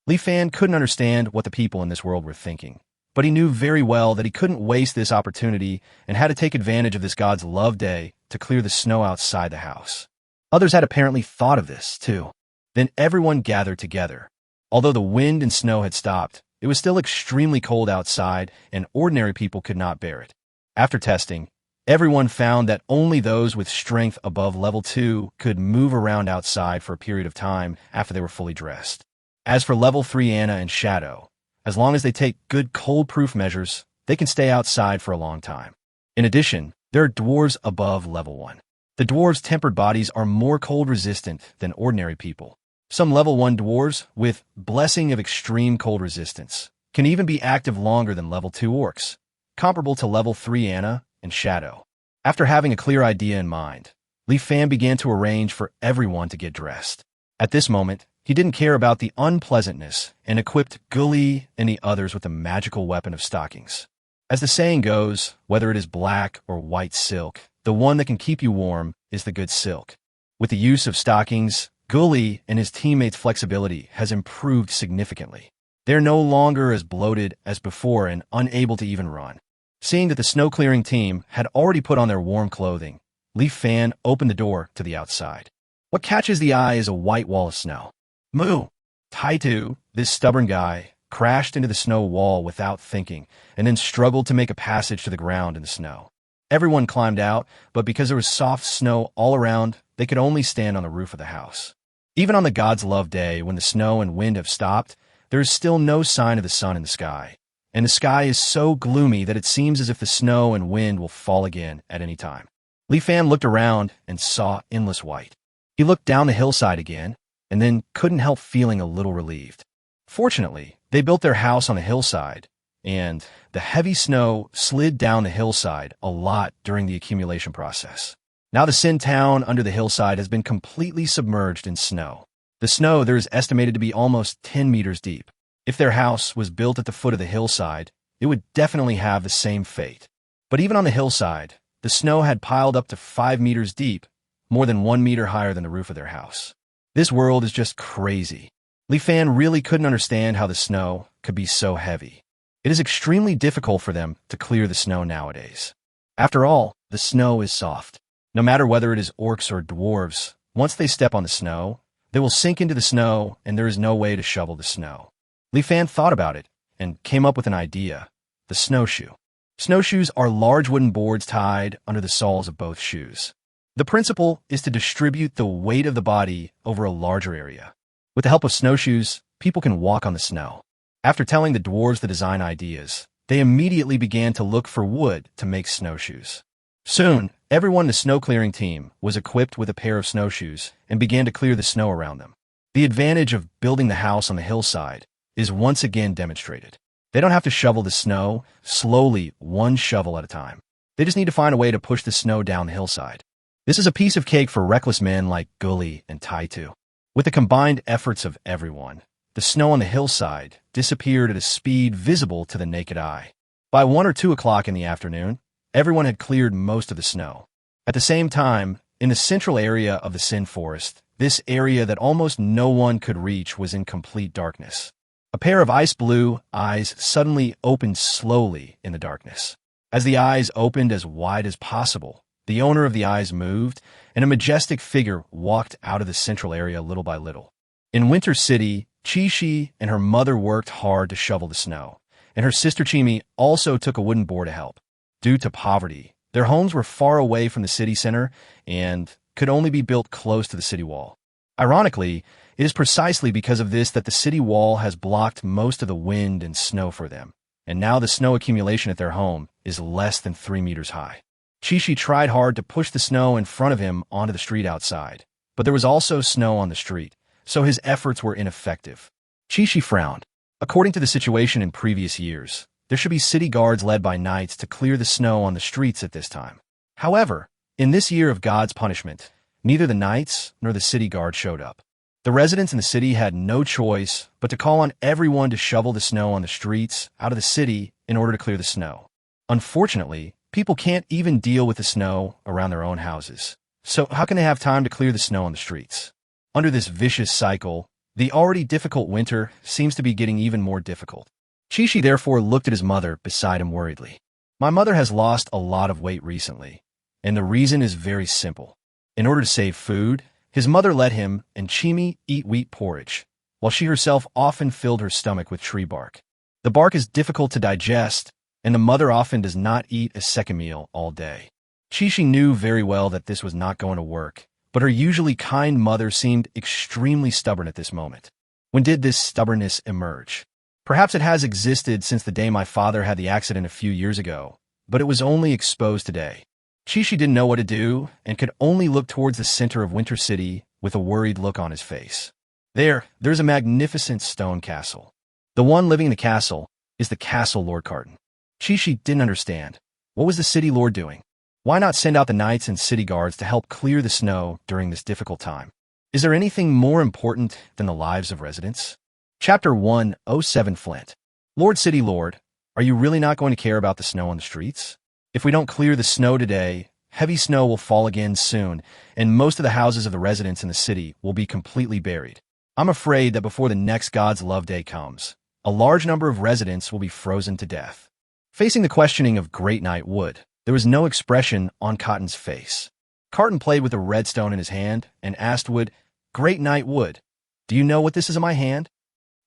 Li Fan couldn't understand what the people in this world were thinking, but he knew very well that he couldn't waste this opportunity and had to take advantage of this God's Love Day to clear the snow outside the house. Others had apparently thought of this, too. Then everyone gathered together. Although the wind and snow had stopped, it was still extremely cold outside, and ordinary people could not bear it. After testing, everyone found that only those with strength above level 2 could move around outside for a period of time after they were fully dressed. As for level 3 Anna and Shadow, as long as they take good cold-proof measures, they can stay outside for a long time. In addition, there are dwarves above level 1. The dwarves' tempered bodies are more cold-resistant than ordinary people. Some level 1 dwarves, with blessing of extreme cold resistance, can even be active longer than level 2 orcs, comparable to level 3 Anna and Shadow. After having a clear idea in mind, Li Fan began to arrange for everyone to get dressed. At this moment, he didn't care about the unpleasantness and equipped Gully and the others with the magical weapon of stockings. As the saying goes, whether it is black or white silk, the one that can keep you warm is the good silk. With the use of stockings, Gully and his teammates' flexibility has improved significantly. They're no longer as bloated as before and unable to even run. Seeing that the snow-clearing team had already put on their warm clothing, Li Fan opened the door to the outside. What catches the eye is a white wall of snow. Moo! Taitu, this stubborn guy, crashed into the snow wall without thinking and then struggled to make a passage to the ground in the snow. Everyone climbed out, but because there was soft snow all around, they could only stand on the roof of the house. Even on the God's love day, when the snow and wind have stopped, there is still no sign of the sun in the sky, and the sky is so gloomy that it seems as if the snow and wind will fall again at any time. Li Fan looked around and saw endless white. He looked down the hillside again, and then couldn't help feeling a little relieved. Fortunately, they built their house on the hillside, and the heavy snow slid down the hillside a lot during the accumulation process. Now the Sin town under the hillside has been completely submerged in snow. The snow there is estimated to be almost 10 meters deep. If their house was built at the foot of the hillside, it would definitely have the same fate. But even on the hillside, the snow had piled up to 5 meters deep, more than 1 meter higher than the roof of their house. This world is just crazy. Li Fan really couldn't understand how the snow could be so heavy. It is extremely difficult for them to clear the snow nowadays. After all, the snow is soft. No matter whether it is orcs or dwarves, once they step on the snow, they will sink into the snow and there is no way to shovel the snow. Li Fan thought about it and came up with an idea: the snowshoe. Snowshoes are large wooden boards tied under the soles of both shoes. The principle is to distribute the weight of the body over a larger area. With the help of snowshoes, people can walk on the snow. After telling the dwarves the design ideas, they immediately began to look for wood to make snowshoes. Soon, everyone in the snow-clearing team was equipped with a pair of snowshoes and began to clear the snow around them. The advantage of building the house on the hillside is once again demonstrated. They don't have to shovel the snow slowly, one shovel at a time. They just need to find a way to push the snow down the hillside. This is a piece of cake for reckless men like Gully and Taitu. With the combined efforts of everyone, the snow on the hillside disappeared at a speed visible to the naked eye. By 1 or 2 o'clock in the afternoon, everyone had cleared most of the snow. At the same time, in the central area of the Sin Forest, this area that almost no one could reach was in complete darkness. A pair of ice blue eyes suddenly opened slowly in the darkness. As the eyes opened as wide as possible, the owner of the eyes moved, and a majestic figure walked out of the central area little by little. In Winter City, Chi-Chi and her mother worked hard to shovel the snow, and her sister Chimi also took a wooden board to help. Due to poverty, their homes were far away from the city center and could only be built close to the city wall. Ironically, it is precisely because of this that the city wall has blocked most of the wind and snow for them, and now the snow accumulation at their home is less than 3 meters high. Chi-Chi tried hard to push the snow in front of him onto the street outside, but there was also snow on the street, so his efforts were ineffective. Chi-Chi frowned. According to the situation in previous years, there should be city guards led by knights to clear the snow on the streets at this time. However, in this year of God's punishment, neither the knights nor the city guard showed up. The residents in the city had no choice but to call on everyone to shovel the snow on the streets out of the city in order to clear the snow. Unfortunately, people can't even deal with the snow around their own houses. So how can they have time to clear the snow on the streets? Under this vicious cycle, the already difficult winter seems to be getting even more difficult. Chi-Chi therefore looked at his mother beside him worriedly. My mother has lost a lot of weight recently, and the reason is very simple. In order to save food, his mother let him and Chimi eat wheat porridge, while she herself often filled her stomach with tree bark. The bark is difficult to digest, and the mother often does not eat a second meal all day. Chi-Chi knew very well that this was not going to work, but her usually kind mother seemed extremely stubborn at this moment. When did this stubbornness emerge? Perhaps it has existed since the day my father had the accident a few years ago, but it was only exposed today. Chi-Chi didn't know what to do and could only look towards the center of Winter City with a worried look on his face. There's a magnificent stone castle. The one living in the castle is the Castle Lord Carton. Chi-Chi didn't understand. What was the city lord doing? Why not send out the knights and city guards to help clear the snow during this difficult time? Is there anything more important than the lives of residents? Chapter 107 Flint. Lord City Lord, are you really not going to care about the snow on the streets? If we don't clear the snow today, heavy snow will fall again soon, and most of the houses of the residents in the city will be completely buried. I'm afraid that before the next God's Love Day comes, a large number of residents will be frozen to death. Facing the questioning of Great Knight Wood, there was no expression on Cotton's face. Carton played with a red stone in his hand and asked Wood, "Great Knight Wood, do you know what this is in my hand?"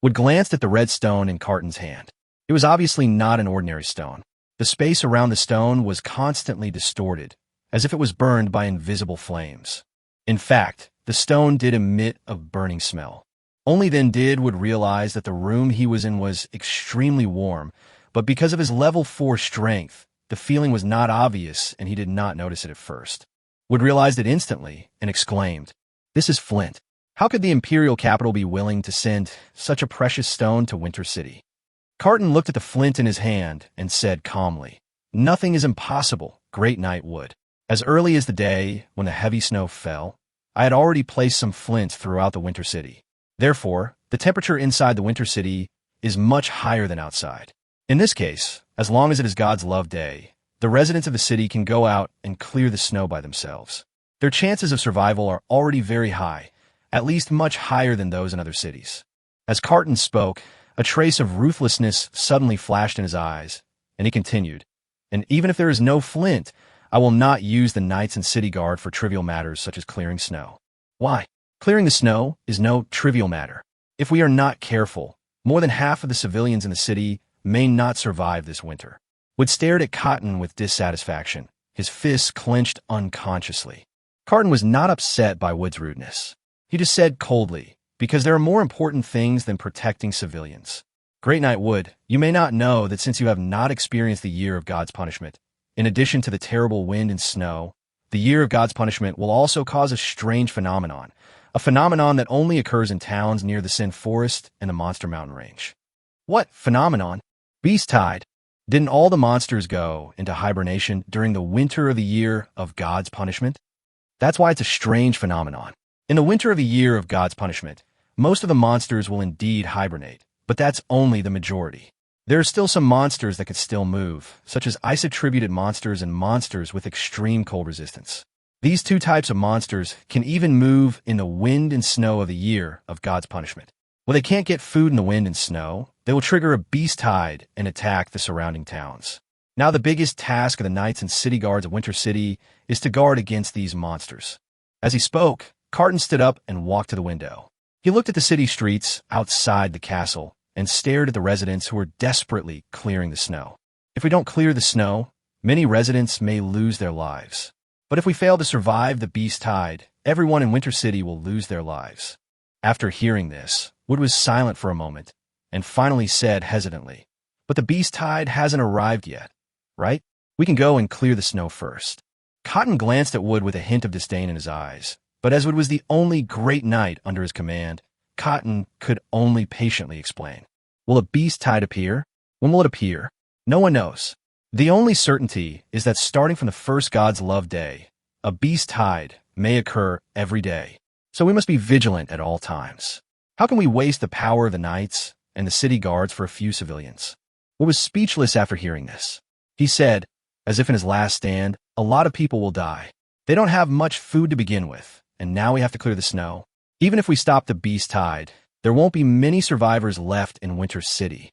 Wood glanced at the red stone in Carton's hand. It was obviously not an ordinary stone. The space around the stone was constantly distorted, as if it was burned by invisible flames. In fact, the stone did emit a burning smell. Only then did Wood realize that the room he was in was extremely warm, but because of his level 4 strength, the feeling was not obvious and he did not notice it at first. Wood realized it instantly and exclaimed, "This is flint. How could the imperial capital be willing to send such a precious stone to Winter City?" Carton looked at the flint in his hand and said calmly, "Nothing is impossible, Great Knight Wood. As early as the day when the heavy snow fell, I had already placed some flint throughout the Winter City. Therefore, the temperature inside the Winter City is much higher than outside. In this case, as long as it is God's Love Day, the residents of the city can go out and clear the snow by themselves. Their chances of survival are already very high, at least much higher than those in other cities." As Carton spoke, a trace of ruthlessness suddenly flashed in his eyes, and he continued, "And even if there is no flint, I will not use the knights and city guard for trivial matters such as clearing snow." Why? Clearing the snow is no trivial matter. If we are not careful, more than half of the civilians in the city may not survive this winter. Wood stared at Cotton with dissatisfaction, his fists clenched unconsciously. Carton was not upset by Wood's rudeness. He just said coldly, "Because there are more important things than protecting civilians. Great Knight Wood, you may not know that since you have not experienced the year of God's punishment, in addition to the terrible wind and snow, the year of God's punishment will also cause a strange phenomenon, a phenomenon that only occurs in towns near the Sin Forest and the Monster Mountain Range." "What phenomenon?" "Beast Tide. Didn't all the monsters go into hibernation during the winter of the year of God's punishment? That's why it's a strange phenomenon. In the winter of the year of God's punishment, most of the monsters will indeed hibernate, but that's only the majority. There are still some monsters that can still move, such as ice-attributed monsters and monsters with extreme cold resistance. These two types of monsters can even move in the wind and snow of the year of God's punishment. When they can't get food in the wind and snow, they will trigger a beast tide and attack the surrounding towns. Now the biggest task of the knights and city guards of Winter City is to guard against these monsters." As he spoke, Carton stood up and walked to the window. He looked at the city streets outside the castle and stared at the residents who were desperately clearing the snow. If we don't clear the snow, many residents may lose their lives. But if we fail to survive the beast tide, everyone in Winter City will lose their lives. After hearing this, Wood was silent for a moment and finally said hesitantly, "But the beast tide hasn't arrived yet, right? We can go and clear the snow first." Cotton glanced at Wood with a hint of disdain in his eyes, but as Wood was the only great knight under his command, Cotton could only patiently explain. "Will a beast tide appear? When will it appear? No one knows. The only certainty is that starting from the first God's Love Day, a beast tide may occur every day. So we must be vigilant at all times. How can we waste the power of the knights and the city guards for a few civilians?" Wood was speechless after hearing this. He said, as if in his last stand, "A lot of people will die. They don't have much food to begin with, and now we have to clear the snow. Even if we stop the beast tide, there won't be many survivors left in Winter City.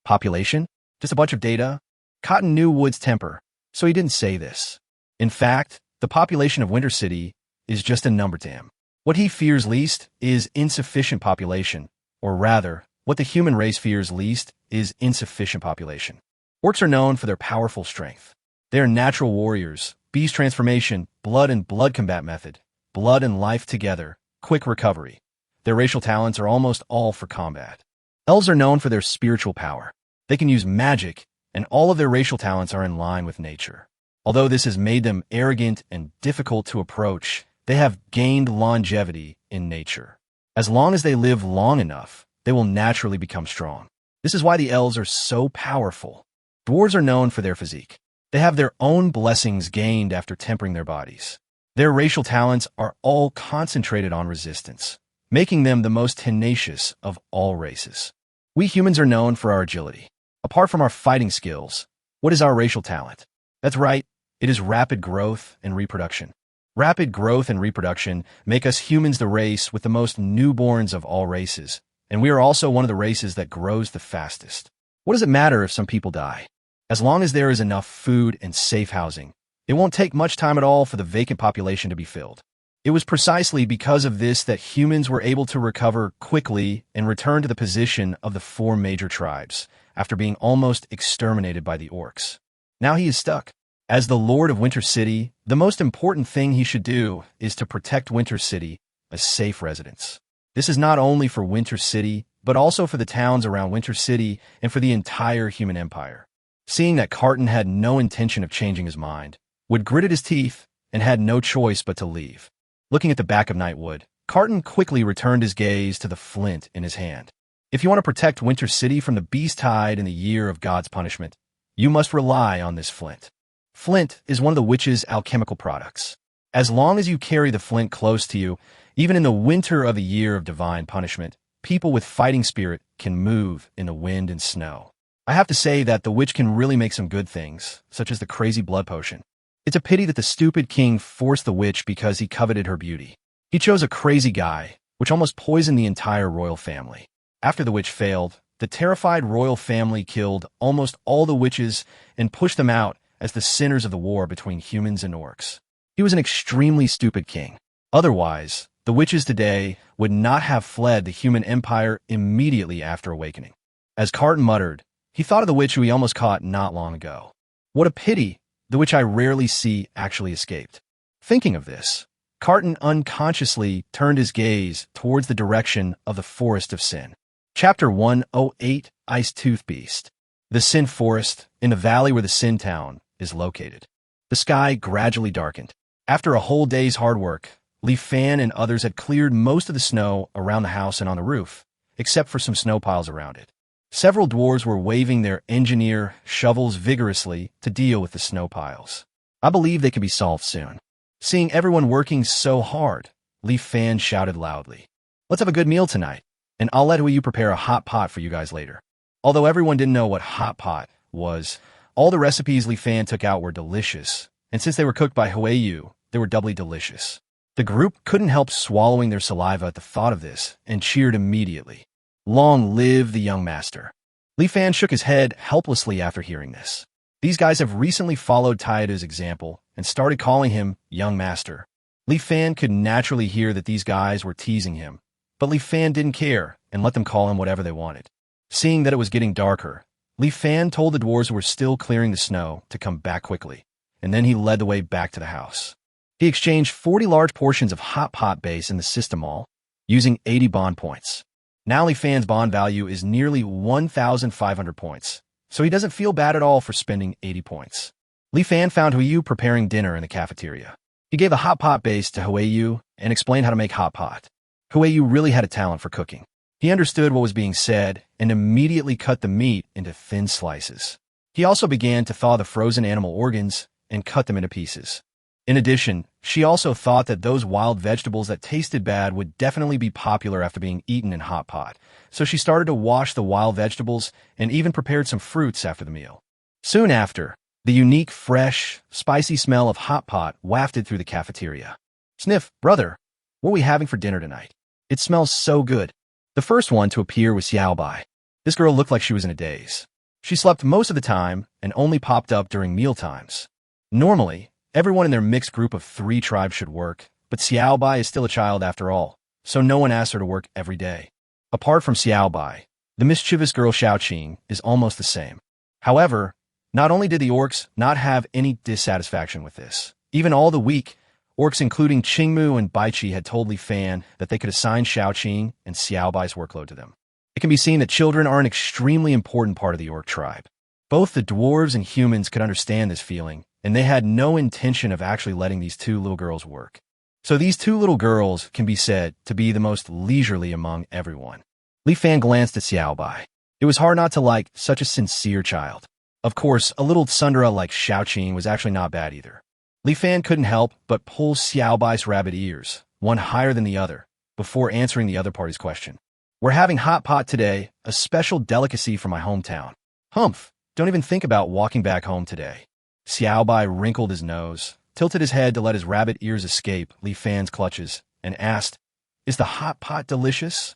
Population? Just a bunch of data?" Cotton knew Wood's temper, so he didn't say this. In fact, the population of Winter City is just a number to him. What he fears least is insufficient population, or rather, what the human race fears least is insufficient population. Orcs are known for their powerful strength. They are natural warriors, beast transformation, blood and blood combat method, blood and life together, quick recovery. Their racial talents are almost all for combat. Elves are known for their spiritual power. They can use magic, and all of their racial talents are in line with nature. Although this has made them arrogant and difficult to approach, they have gained longevity in nature. As long as they live long enough, they will naturally become strong. This is why the elves are so powerful. Dwarves are known for their physique. They have their own blessings gained after tempering their bodies. Their racial talents are all concentrated on resistance, making them the most tenacious of all races. We humans are known for our agility. Apart from our fighting skills, what is our racial talent? That's right, it is rapid growth and reproduction. Rapid growth and reproduction make us humans the race with the most newborns of all races, and we are also one of the races that grows the fastest. What does it matter if some people die? As long as there is enough food and safe housing, it won't take much time at all for the vacant population to be filled. It was precisely because of this that humans were able to recover quickly and return to the position of the 4 major tribes, after being almost exterminated by the orcs. Now he is stuck. As the Lord of Winter City, the most important thing he should do is to protect Winter City, a safe residence. This is not only for Winter City, but also for the towns around Winter City and for the entire human empire. Seeing that Carton had no intention of changing his mind, Wood gritted his teeth and had no choice but to leave. Looking at the back of Nightwood, Carton quickly returned his gaze to the flint in his hand. If you want to protect Winter City from the beast tide in the year of God's punishment, you must rely on this flint. Flint is one of the witch's alchemical products. As long as you carry the flint close to you, even in the winter of the year of divine punishment, people with fighting spirit can move in the wind and snow. I have to say that the witch can really make some good things, such as the crazy blood potion. It's a pity that the stupid king forced the witch because he coveted her beauty. He chose a crazy guy, which almost poisoned the entire royal family. After the witch failed, the terrified royal family killed almost all the witches and pushed them out as the sinners of the war between humans and orcs. He was an extremely stupid king. Otherwise, the witches today would not have fled the human empire immediately after awakening. As Carton muttered, he thought of the witch who he almost caught not long ago. What a pity, the witch I rarely see actually escaped. Thinking of this, Carton unconsciously turned his gaze towards the direction of the Forest of Sin. Chapter 108, Ice Tooth Beast. The Sin Forest, in the valley where the Sin Town is located. The sky gradually darkened. After a whole day's hard work, Leaf Fan and others had cleared most of the snow around the house and on the roof, except for some snow piles around it. Several dwarves were waving their engineer shovels vigorously to deal with the snow piles. I believe they could be solved soon. Seeing everyone working so hard, Leaf Fan shouted loudly, "Let's have a good meal tonight, and I'll let you prepare a hot pot for you guys later." Although everyone didn't know what hot pot was, all the recipes Leaf Fan took out were delicious, and since they were cooked by Huayu, they were doubly delicious. The group couldn't help swallowing their saliva at the thought of this and cheered immediately. Long live the young master. Leaf Fan shook his head helplessly after hearing this. These guys have recently followed Taida's example and started calling him young master. Leaf Fan could naturally hear that these guys were teasing him, but Leaf Fan didn't care and let them call him whatever they wanted. Seeing that it was getting darker, Leaf Fan told the dwarves who were still clearing the snow to come back quickly, and then he led the way back to the house. He exchanged 40 large portions of hot pot base in the system mall, using 80 bond points. Now Leaf Fan's bond value is nearly 1,500 points, so he doesn't feel bad at all for spending 80 points. Leaf Fan found Huayu preparing dinner in the cafeteria. He gave a hot pot base to Huayu and explained how to make hot pot. Huayu really had a talent for cooking. He understood what was being said and immediately cut the meat into thin slices. He also began to thaw the frozen animal organs and cut them into pieces. In addition, she also thought that those wild vegetables that tasted bad would definitely be popular after being eaten in hot pot, so she started to wash the wild vegetables and even prepared some fruits after the meal. Soon after, the unique, fresh, spicy smell of hot pot wafted through the cafeteria. "Sniff, brother, what are we having for dinner tonight? It smells so good." The first one to appear was Xiaobai. This girl looked like she was in a daze. She slept most of the time and only popped up during meal times. Normally, everyone in their mixed group of 3 tribes should work, but Xiaobai is still a child after all, so no one asks her to work every day. Apart from Xiaobai, the mischievous girl Xiaoqing is almost the same. However, not only did the orcs not have any dissatisfaction with this, even all the weak orcs including Qingmu and Baichi had told Li Fan that they could assign Xiaoqing and Xiaobai's workload to them. It can be seen that children are an extremely important part of the orc tribe. Both the dwarves and humans could understand this feeling, and they had no intention of actually letting these two little girls work. So these two little girls can be said to be the most leisurely among everyone. Li Fan glanced at Xiaobai. It was hard not to like such a sincere child. Of course, a little tsundere like Xiaoqing was actually not bad either. Li Fan couldn't help but pull Xiaobai's rabbit ears, one higher than the other, before answering the other party's question. We're having hot pot today, a special delicacy from my hometown. Humph, don't even think about walking back home today. Xiaobai wrinkled his nose, tilted his head to let his rabbit ears escape Li Fan's clutches, and asked, "Is the hot pot delicious?"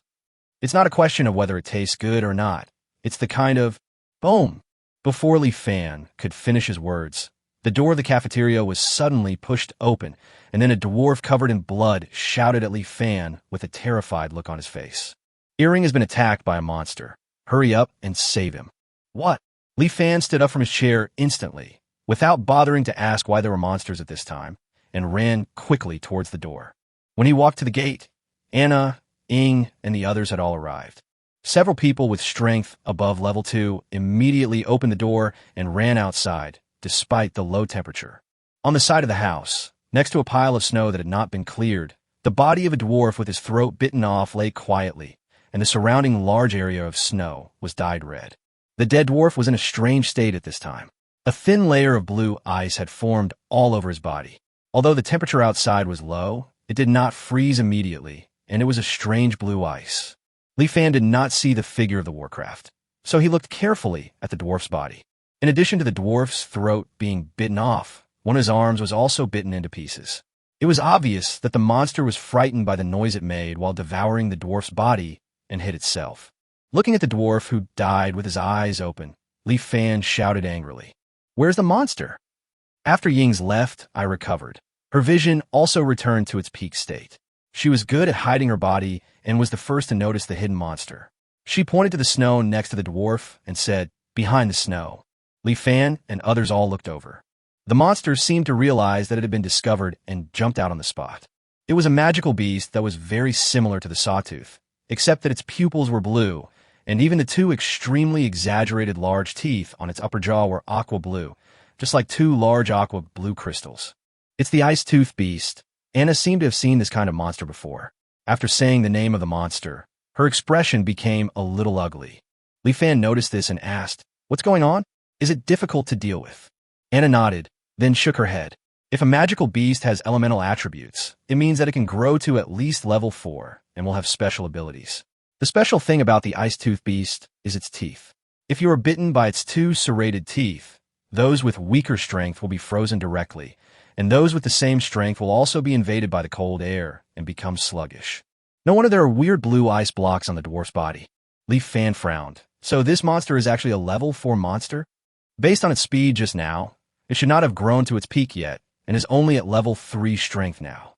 It's not a question of whether it tastes good or not. It's the kind of boom. Before Li Fan could finish his words, the door of the cafeteria was suddenly pushed open, and then a dwarf covered in blood shouted at Li Fan with a terrified look on his face. Earring has been attacked by a monster. Hurry up and save him. What? Li Fan stood up from his chair instantly, without bothering to ask why there were monsters at this time, and ran quickly towards the door. When he walked to the gate, Anna, Ying, and the others had all arrived. Several people with strength above level 2 immediately opened the door and ran outside, despite the low temperature. On the side of the house, next to a pile of snow that had not been cleared, the body of a dwarf with his throat bitten off lay quietly, and the surrounding large area of snow was dyed red. The dead dwarf was in a strange state at this time. A thin layer of blue ice had formed all over his body. Although the temperature outside was low, it did not freeze immediately, and it was a strange blue ice. Li Fan did not see the figure of the warcraft, so he looked carefully at the dwarf's body. In addition to the dwarf's throat being bitten off, one of his arms was also bitten into pieces. It was obvious that the monster was frightened by the noise it made while devouring the dwarf's body and hid itself. Looking at the dwarf who died with his eyes open, Li Fan shouted angrily, "Where's the monster?" After Ying's left, I recovered. Her vision also returned to its peak state. She was good at hiding her body and was the first to notice the hidden monster. She pointed to the snow next to the dwarf and said, "Behind the snow." Li Fan and others all looked over. The monster seemed to realize that it had been discovered and jumped out on the spot. It was a magical beast that was very similar to the sawtooth, except that its pupils were blue, and even the two extremely exaggerated large teeth on its upper jaw were aqua blue, just like two large aqua blue crystals. It's the ice-tooth beast. Anna seemed to have seen this kind of monster before. After saying the name of the monster, her expression became a little ugly. Li Fan noticed this and asked, "What's going on? Is it difficult to deal with?" Anna nodded, then shook her head. If a magical beast has elemental attributes, it means that it can grow to at least level 4 and will have special abilities. The special thing about the ice-tooth beast is its teeth. If you are bitten by its two serrated teeth, those with weaker strength will be frozen directly, and those with the same strength will also be invaded by the cold air and become sluggish. No wonder there are weird blue ice blocks on the dwarf's body. Li Fan frowned. So this monster is actually a level 4 monster? Based on its speed just now, it should not have grown to its peak yet, and is only at level 3 strength now.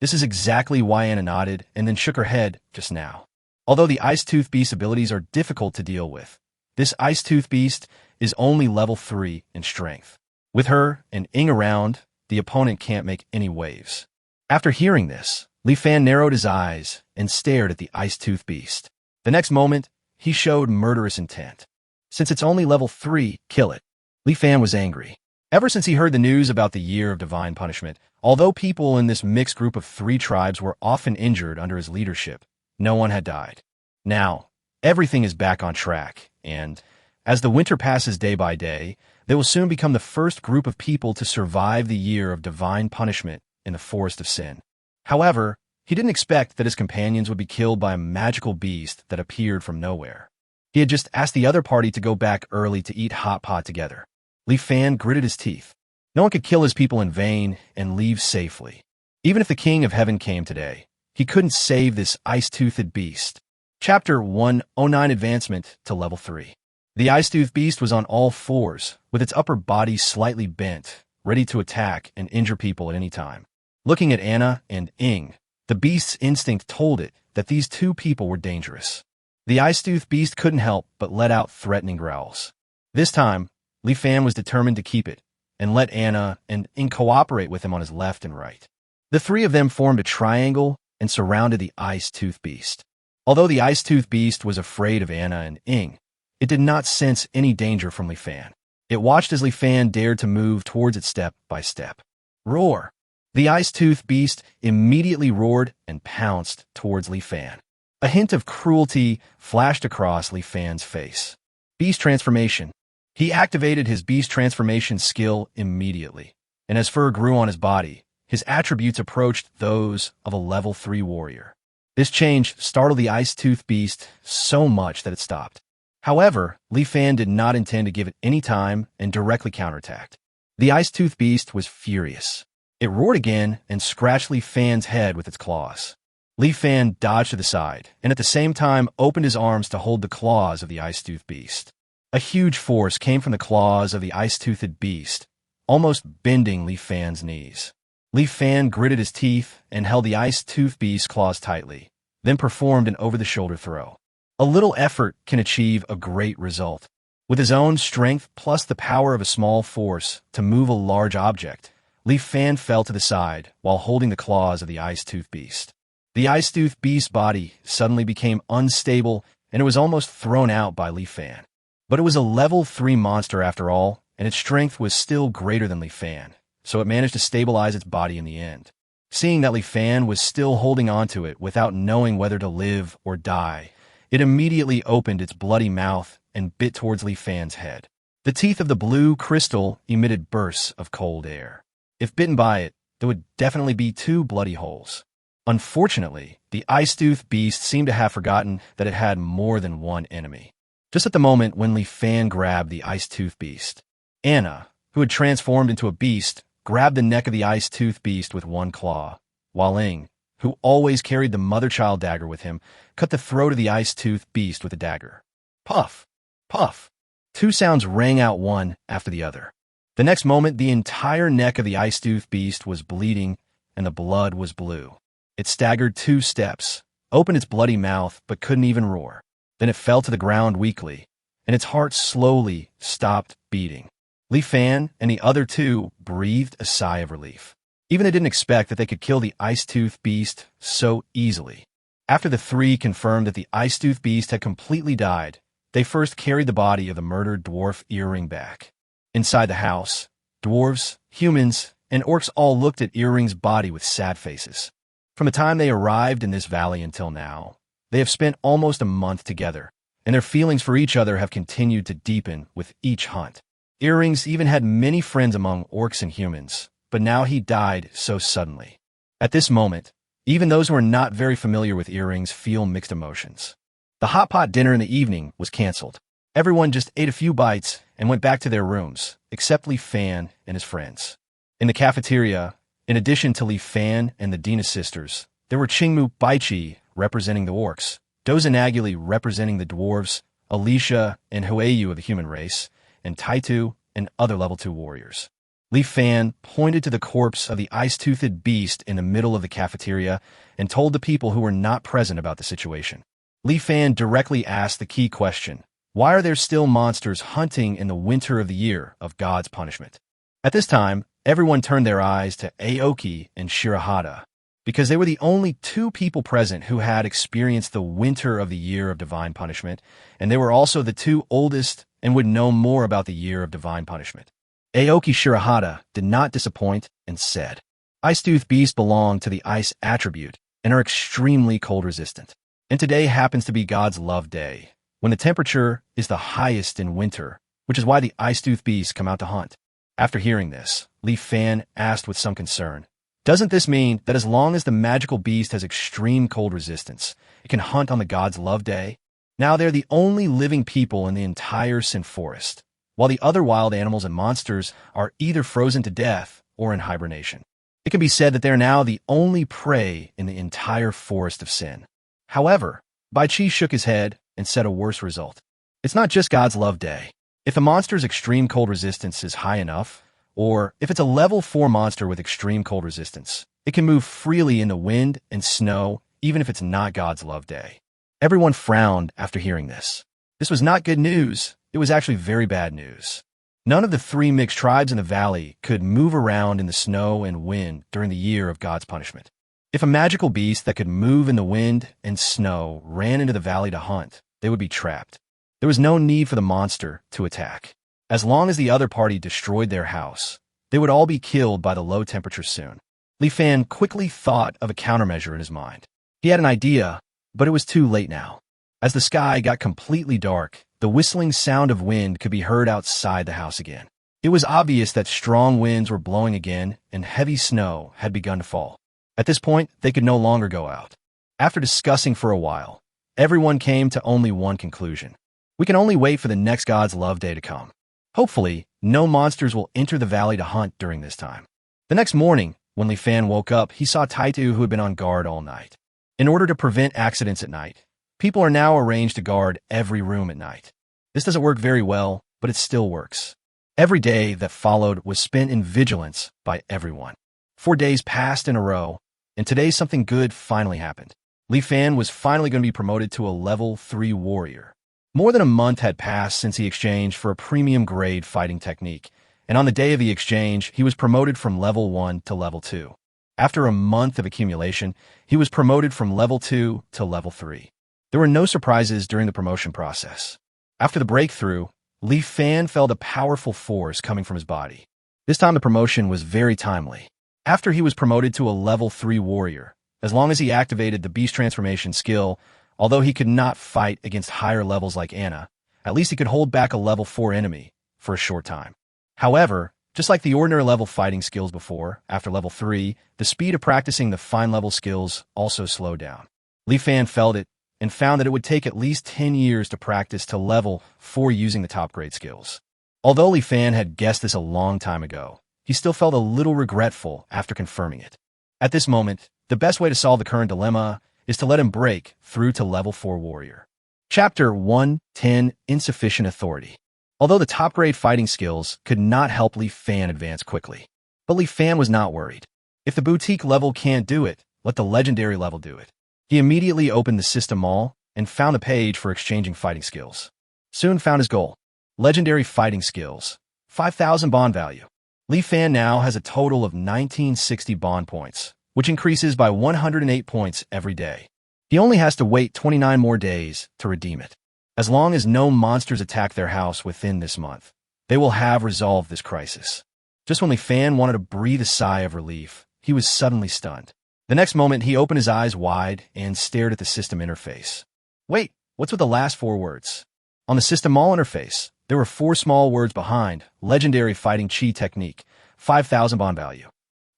This is exactly why Anna nodded and then shook her head just now. Although the Ice-Tooth Beast's abilities are difficult to deal with, this Ice-Tooth Beast is only level 3 in strength. With her and Ying around, the opponent can't make any waves. After hearing this, Li Fan narrowed his eyes and stared at the Ice-Tooth Beast. The next moment, he showed murderous intent. Since it's only level 3, kill it. Li Fan was angry. Ever since he heard the news about the Year of Divine Punishment, although people in this mixed group of 3 tribes were often injured under his leadership, no one had died. Now, everything is back on track, and as the winter passes day by day, they will soon become the first group of people to survive the Year of Divine Punishment in the Forest of Sin. However, he didn't expect that his companions would be killed by a magical beast that appeared from nowhere. He had just asked the other party to go back early to eat hot pot together. Li Fan gritted his teeth. No one could kill his people in vain and leave safely. Even if the King of Heaven came today, he couldn't save this ice-toothed beast. Chapter 109 Advancement to Level 3. The ice-toothed beast was on all fours, with its upper body slightly bent, ready to attack and injure people at any time. Looking at Anna and Ying, the beast's instinct told it that these two people were dangerous. The ice-toothed beast couldn't help but let out threatening growls. This time, Li Fan was determined to keep it, and let Anna and Ying cooperate with him on his left and right. The 3 of them formed a triangle and surrounded the ice-toothed beast. Although the ice-toothed beast was afraid of Anna and Ying, it did not sense any danger from Li Fan. It watched as Li Fan dared to move towards it step by step. Roar! The ice-toothed beast immediately roared and pounced towards Li Fan. A hint of cruelty flashed across Li Fan's face. Beast transformation. He activated his beast transformation skill immediately, and as fur grew on his body, his attributes approached those of a level 3 warrior. This change startled the ice-toothed beast so much that it stopped. However, Li Fan did not intend to give it any time and directly counterattacked. The ice-toothed beast was furious. It roared again and scratched Li Fan's head with its claws. Li Fan dodged to the side, and at the same time opened his arms to hold the claws of the ice-toothed beast. A huge force came from the claws of the ice-toothed beast, almost bending Li Fan's knees. Li Fan gritted his teeth and held the ice-toothed beast's claws tightly, then performed an over-the-shoulder throw. A little effort can achieve a great result. With his own strength plus the power of a small force to move a large object, Li Fan fell to the side while holding the claws of the ice-toothed beast. The ice-toothed beast's body suddenly became unstable and it was almost thrown out by Li Fan. But it was a level 3 monster after all, and its strength was still greater than Li Fan, so it managed to stabilize its body in the end. Seeing that Li Fan was still holding onto it without knowing whether to live or die, it immediately opened its bloody mouth and bit towards Li Fan's head. The teeth of the blue crystal emitted bursts of cold air. If bitten by it, there would definitely be 2 bloody holes. Unfortunately, the ice-toothed beast seemed to have forgotten that it had more than one enemy. Just at the moment when Li Fan grabbed the ice-toothed beast, Anna, who had transformed into a beast, grabbed the neck of the ice-toothed beast with one claw, while Ing, who always carried the mother-child dagger with him, cut the throat of the ice-toothed beast with a dagger. Puff! Puff! 2 sounds rang out one after the other. The next moment, the entire neck of the ice-toothed beast was bleeding and the blood was blue. It staggered 2 steps, opened its bloody mouth, but couldn't even roar. Then it fell to the ground weakly, and its heart slowly stopped beating. Li Fan and the other 2 breathed a sigh of relief. Even they didn't expect that they could kill the ice-toothed beast so easily. After the 3 confirmed that the ice-toothed beast had completely died, they first carried the body of the murdered dwarf Earring back. Inside the house, dwarves, humans, and orcs all looked at Earring's body with sad faces. From the time they arrived in this valley until now, they have spent almost a month together, and their feelings for each other have continued to deepen with each hunt. Earrings even had many friends among orcs and humans, but now he died so suddenly. At this moment, even those who are not very familiar with Earrings feel mixed emotions. The hot pot dinner in the evening was canceled. Everyone just ate a few bites and went back to their rooms, except Li Fan and his friends. In the cafeteria, in addition to Li Fan and the Dina sisters, there were Qingmu Baichi representing the orcs, Dozanaguli representing the dwarves, Alicia and Huayu of the human race, and Taitu and other level 2 warriors. Li Fan pointed to the corpse of the ice-toothed beast in the middle of the cafeteria and told the people who were not present about the situation. Li Fan directly asked the key question: why are there still monsters hunting in the winter of the year of God's punishment? At this time, everyone turned their eyes to Aoki and Shirahata, because they were the only 2 people present who had experienced the winter of the year of divine punishment, and they were also the 2 oldest and would know more about the year of divine punishment. Aoki Shirahata did not disappoint and said, Ice-toothed beasts belong to the ice attribute and are extremely cold resistant. And today happens to be God's love day, when the temperature is the highest in winter, which is why the ice-toothed beasts come out to hunt. After hearing this, Li Fan asked with some concern, doesn't this mean that as long as the magical beast has extreme cold resistance, it can hunt on the God's love day? Now they're the only living people in the entire Sin Forest, while the other wild animals and monsters are either frozen to death or in hibernation. It can be said that they're now the only prey in the entire Forest of Sin. However, Bai Chi shook his head and said a worse result. It's not just God's love day. If a monster's extreme cold resistance is high enough, or if it's a level 4 monster with extreme cold resistance, it can move freely in the wind and snow even if it's not God's love day. Everyone frowned after hearing this. This was not good news. It was actually very bad news. None of the 3 mixed tribes in the valley could move around in the snow and wind during the year of God's punishment. If a magical beast that could move in the wind and snow ran into the valley to hunt, they would be trapped. There was no need for the monster to attack. As long as the other party destroyed their house, they would all be killed by the low temperatures soon. Li Fan quickly thought of a countermeasure in his mind. He had an idea, but it was too late now. As the sky got completely dark, the whistling sound of wind could be heard outside the house again. It was obvious that strong winds were blowing again and heavy snow had begun to fall. At this point, they could no longer go out. After discussing for a while, everyone came to only one conclusion. We can only wait for the next God's Love Day to come. Hopefully, no monsters will enter the valley to hunt during this time. The next morning, when Li Fan woke up, he saw Taitu, who had been on guard all night. In order to prevent accidents at night, people are now arranged to guard every room at night. This doesn't work very well, but it still works. Every day that followed was spent in vigilance by everyone. 4 days passed in a row, and today something good finally happened. Li Fan was finally going to be promoted to a level 3 warrior. More than a month had passed since he exchanged for a premium grade fighting technique, and on the day of the exchange, he was promoted from level 1 to level 2. After a month of accumulation, he was promoted from level 2 to level 3. There were no surprises during the promotion process. After the breakthrough, Li Fan felt a powerful force coming from his body. This time the promotion was very timely. After he was promoted to a level 3 warrior, as long as he activated the beast transformation skill, although he could not fight against higher levels like Anna, at least he could hold back a level 4 enemy for a short time. However, just like the ordinary level fighting skills before, after level 3, the speed of practicing the fine level skills also slowed down. Li Fan felt it and found that it would take at least 10 years to practice to level 4 using the top grade skills. Although Li Fan had guessed this a long time ago, he still felt a little regretful after confirming it. At this moment, the best way to solve the current dilemma is to let him break through to level 4 warrior. Chapter 1:10 Insufficient Authority. Although the top grade fighting skills could not help Li Fan advance quickly, but Li Fan was not worried. If the boutique level can't do it, let the legendary level do it. He immediately opened the system mall and found a page for exchanging fighting skills. Soon found his goal. Legendary fighting skills. 5,000 bond value. Li Fan now has a total of 1960 bond points, which increases by 108 points every day. He only has to wait 29 more days to redeem it. As long as no monsters attack their house within this month, they will have resolved this crisis. Just when Li Fan wanted to breathe a sigh of relief, he was suddenly stunned. The next moment, he opened his eyes wide and stared at the system interface. Wait, what's with the last 4 words? On the system mall interface, there were 4 small words behind: legendary fighting chi technique, 5,000 bond value.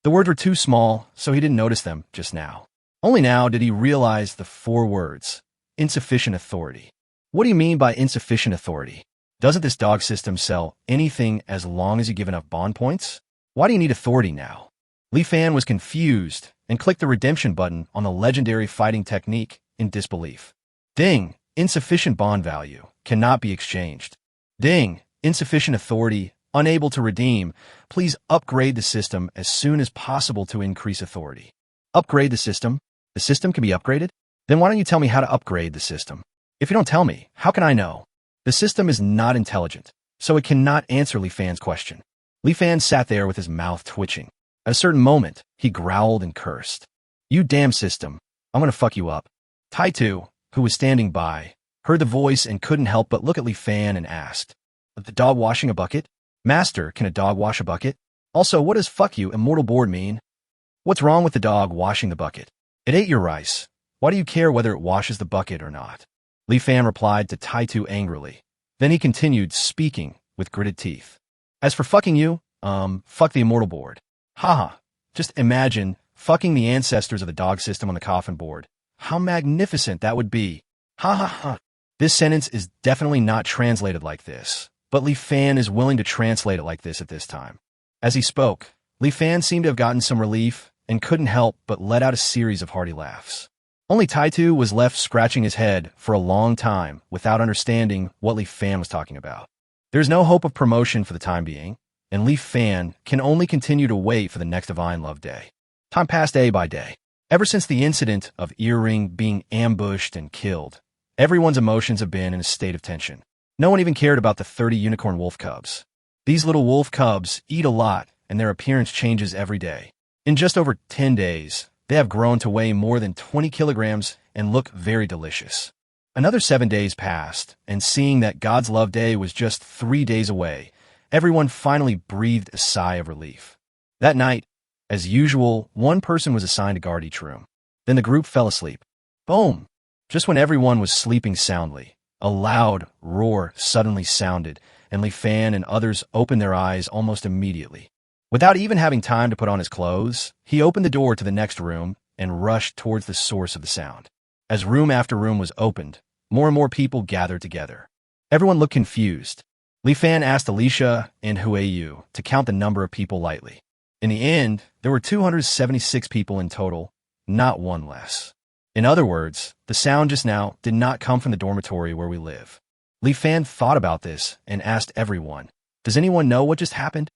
The words were too small, so he didn't notice them just now. Only now did he realize the 4 words: insufficient authority. What do you mean by insufficient authority? Doesn't this dog system sell anything as long as you give enough bond points? Why do you need authority now? Li Fan was confused and clicked the redemption button on the legendary fighting technique in disbelief. Ding! Insufficient bond value. Cannot be exchanged. Ding! Insufficient authority. Unable to redeem. Please upgrade the system as soon as possible to increase authority. Upgrade the system? The system can be upgraded? Then why don't you tell me how to upgrade the system? If you don't tell me, how can I know? The system is not intelligent, so it cannot answer Li Fan's question. Li Fan sat there with his mouth twitching. At a certain moment, he growled and cursed. You damn system, I'm gonna fuck you up. Taitu, who was standing by, heard the voice and couldn't help but look at Li Fan and asked, the dog washing a bucket? Master, can a dog wash a bucket? Also, what does fuck you, immortal board mean? What's wrong with the dog washing the bucket? It ate your rice. Why do you care whether it washes the bucket or not? Li Fan replied to Taitu angrily. Then he continued, speaking with gritted teeth. As for fucking you, fuck the immortal board. Haha, just imagine fucking the ancestors of the dog system on the coffin board. How magnificent that would be. Ha ha ha. This sentence is definitely not translated like this, but Li Fan is willing to translate it like this at this time. As he spoke, Li Fan seemed to have gotten some relief and couldn't help but let out a series of hearty laughs. Only Taitu was left scratching his head for a long time without understanding what Li Fan was talking about. There's no hope of promotion for the time being, and Li Fan can only continue to wait for the next Divine Love Day. Time passed day by day. Ever since the incident of Earring being ambushed and killed, everyone's emotions have been in a state of tension. No one even cared about the 30 unicorn wolf cubs. These little wolf cubs eat a lot, and their appearance changes every day. In just over 10 days, they have grown to weigh more than 20 kilograms and look very delicious. Another 7 days passed, and seeing that God's Love Day was just 3 days away, everyone finally breathed a sigh of relief. That night, as usual, one person was assigned to guard each room. Then the group fell asleep. Boom! Just when everyone was sleeping soundly, a loud roar suddenly sounded, and Li Fan and others opened their eyes almost immediately. Without even having time to put on his clothes, he opened the door to the next room and rushed towards the source of the sound. As room after room was opened, more and more people gathered together. Everyone looked confused. Li Fan asked Alicia and Huiyu to count the number of people lightly. In the end, there were 276 people in total, not one less. In other words, the sound just now did not come from the dormitory where we live. Li Fan thought about this and asked everyone, "Does anyone know what just happened?"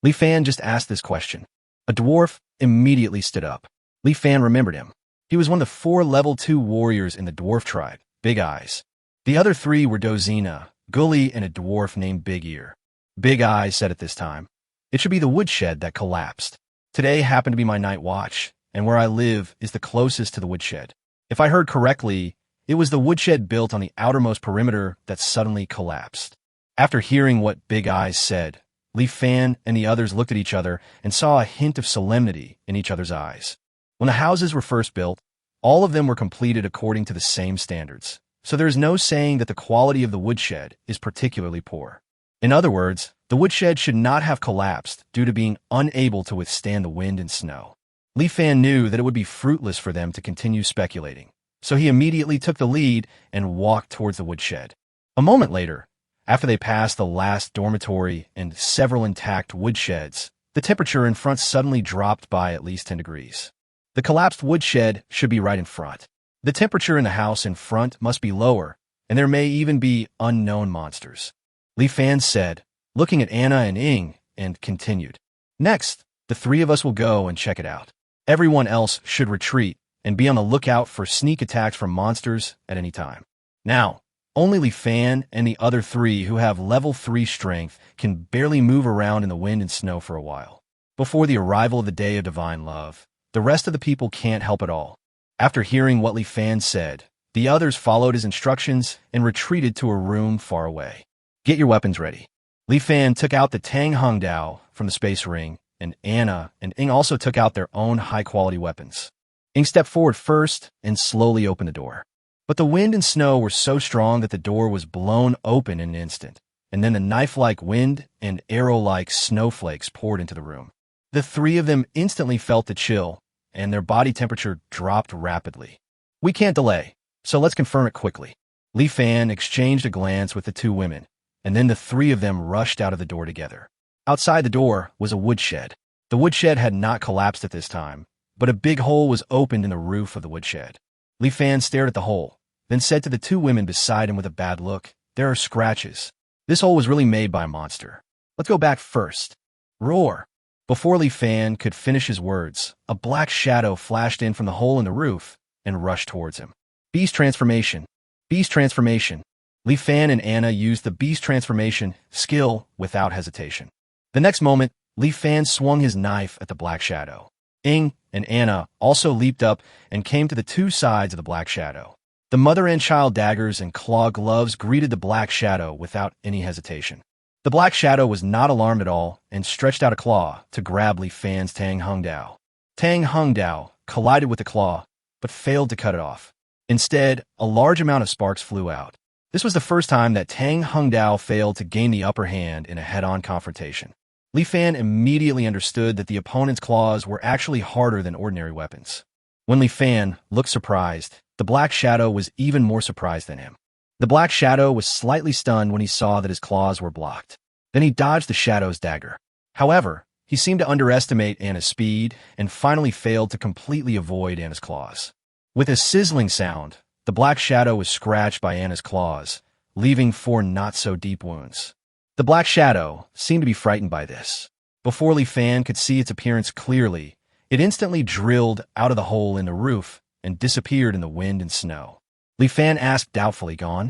Li Fan just asked this question. A dwarf immediately stood up. Li Fan remembered him. He was one of the 4 level 2 warriors in the dwarf tribe, Big Eyes. The other 3 were Dozina, Gully, and a dwarf named Big Ear. Big Eyes said at this time, "It should be the woodshed that collapsed. Today happened to be my night watch, and where I live is the closest to the woodshed. If I heard correctly, it was the woodshed built on the outermost perimeter that suddenly collapsed." After hearing what Big Eyes said, Li Fan and the others looked at each other and saw a hint of solemnity in each other's eyes. When the houses were first built, all of them were completed according to the same standards, so there is no saying that the quality of the woodshed is particularly poor. In other words, the woodshed should not have collapsed due to being unable to withstand the wind and snow. Li Fan knew that it would be fruitless for them to continue speculating, so he immediately took the lead and walked towards the woodshed. A moment later, after they passed the last dormitory and several intact woodsheds, the temperature in front suddenly dropped by at least 10 degrees. The collapsed woodshed should be right in front. The temperature in the house in front must be lower, and there may even be unknown monsters. Li Fan said, looking at Anna and Ing, and continued. Next, the 3 of us will go and check it out. Everyone else should retreat and be on the lookout for sneak attacks from monsters at any time. Now, only Li Fan and the other 3 who have level 3 strength can barely move around in the wind and snow for a while. Before the arrival of the day of divine love, the rest of the people can't help at all. After hearing what Li Fan said, the others followed his instructions and retreated to a room far away. Get your weapons ready. Li Fan took out the Tang Hung Dao from the space ring, and Anna and Ing also took out their own high-quality weapons. Ing stepped forward first and slowly opened the door. But the wind and snow were so strong that the door was blown open in an instant, and then the knife-like wind and arrow-like snowflakes poured into the room. The 3 of them instantly felt the chill, and their body temperature dropped rapidly. "We can't delay, so let's confirm it quickly." Li Fan exchanged a glance with the 2 women, and then the 3 of them rushed out of the door together. Outside the door was a woodshed. The woodshed had not collapsed at this time, but a big hole was opened in the roof of the woodshed. Li Fan stared at the hole, then said to the 2 women beside him with a bad look, "There are scratches. This hole was really made by a monster. Let's go back first." Roar! Before Li Fan could finish his words, a black shadow flashed in from the hole in the roof and rushed towards him. Beast transformation. Beast transformation. Li Fan and Anna used the beast transformation skill without hesitation. The next moment, Li Fan swung his knife at the black shadow. Ing and Anna also leaped up and came to the 2 sides of the black shadow. The mother and child daggers and claw gloves greeted the black shadow without any hesitation. The black shadow was not alarmed at all and stretched out a claw to grab Li Fan's Tang Hung Dao. Tang Hung Dao collided with the claw, but failed to cut it off. Instead, a large amount of sparks flew out. This was the first time that Tang Hung Dao failed to gain the upper hand in a head-on confrontation. Li Fan immediately understood that the opponent's claws were actually harder than ordinary weapons. When Li Fan looked surprised, the black shadow was even more surprised than him. The black shadow was slightly stunned when he saw that his claws were blocked. Then he dodged the shadow's dagger. However, he seemed to underestimate Anna's speed and finally failed to completely avoid Anna's claws. With a sizzling sound, the black shadow was scratched by Anna's claws, leaving 4 not-so-deep wounds. The black shadow seemed to be frightened by this. Before Li Fan could see its appearance clearly, it instantly drilled out of the hole in the roof and disappeared in the wind and snow. Li Fan asked doubtfully, "Gone?"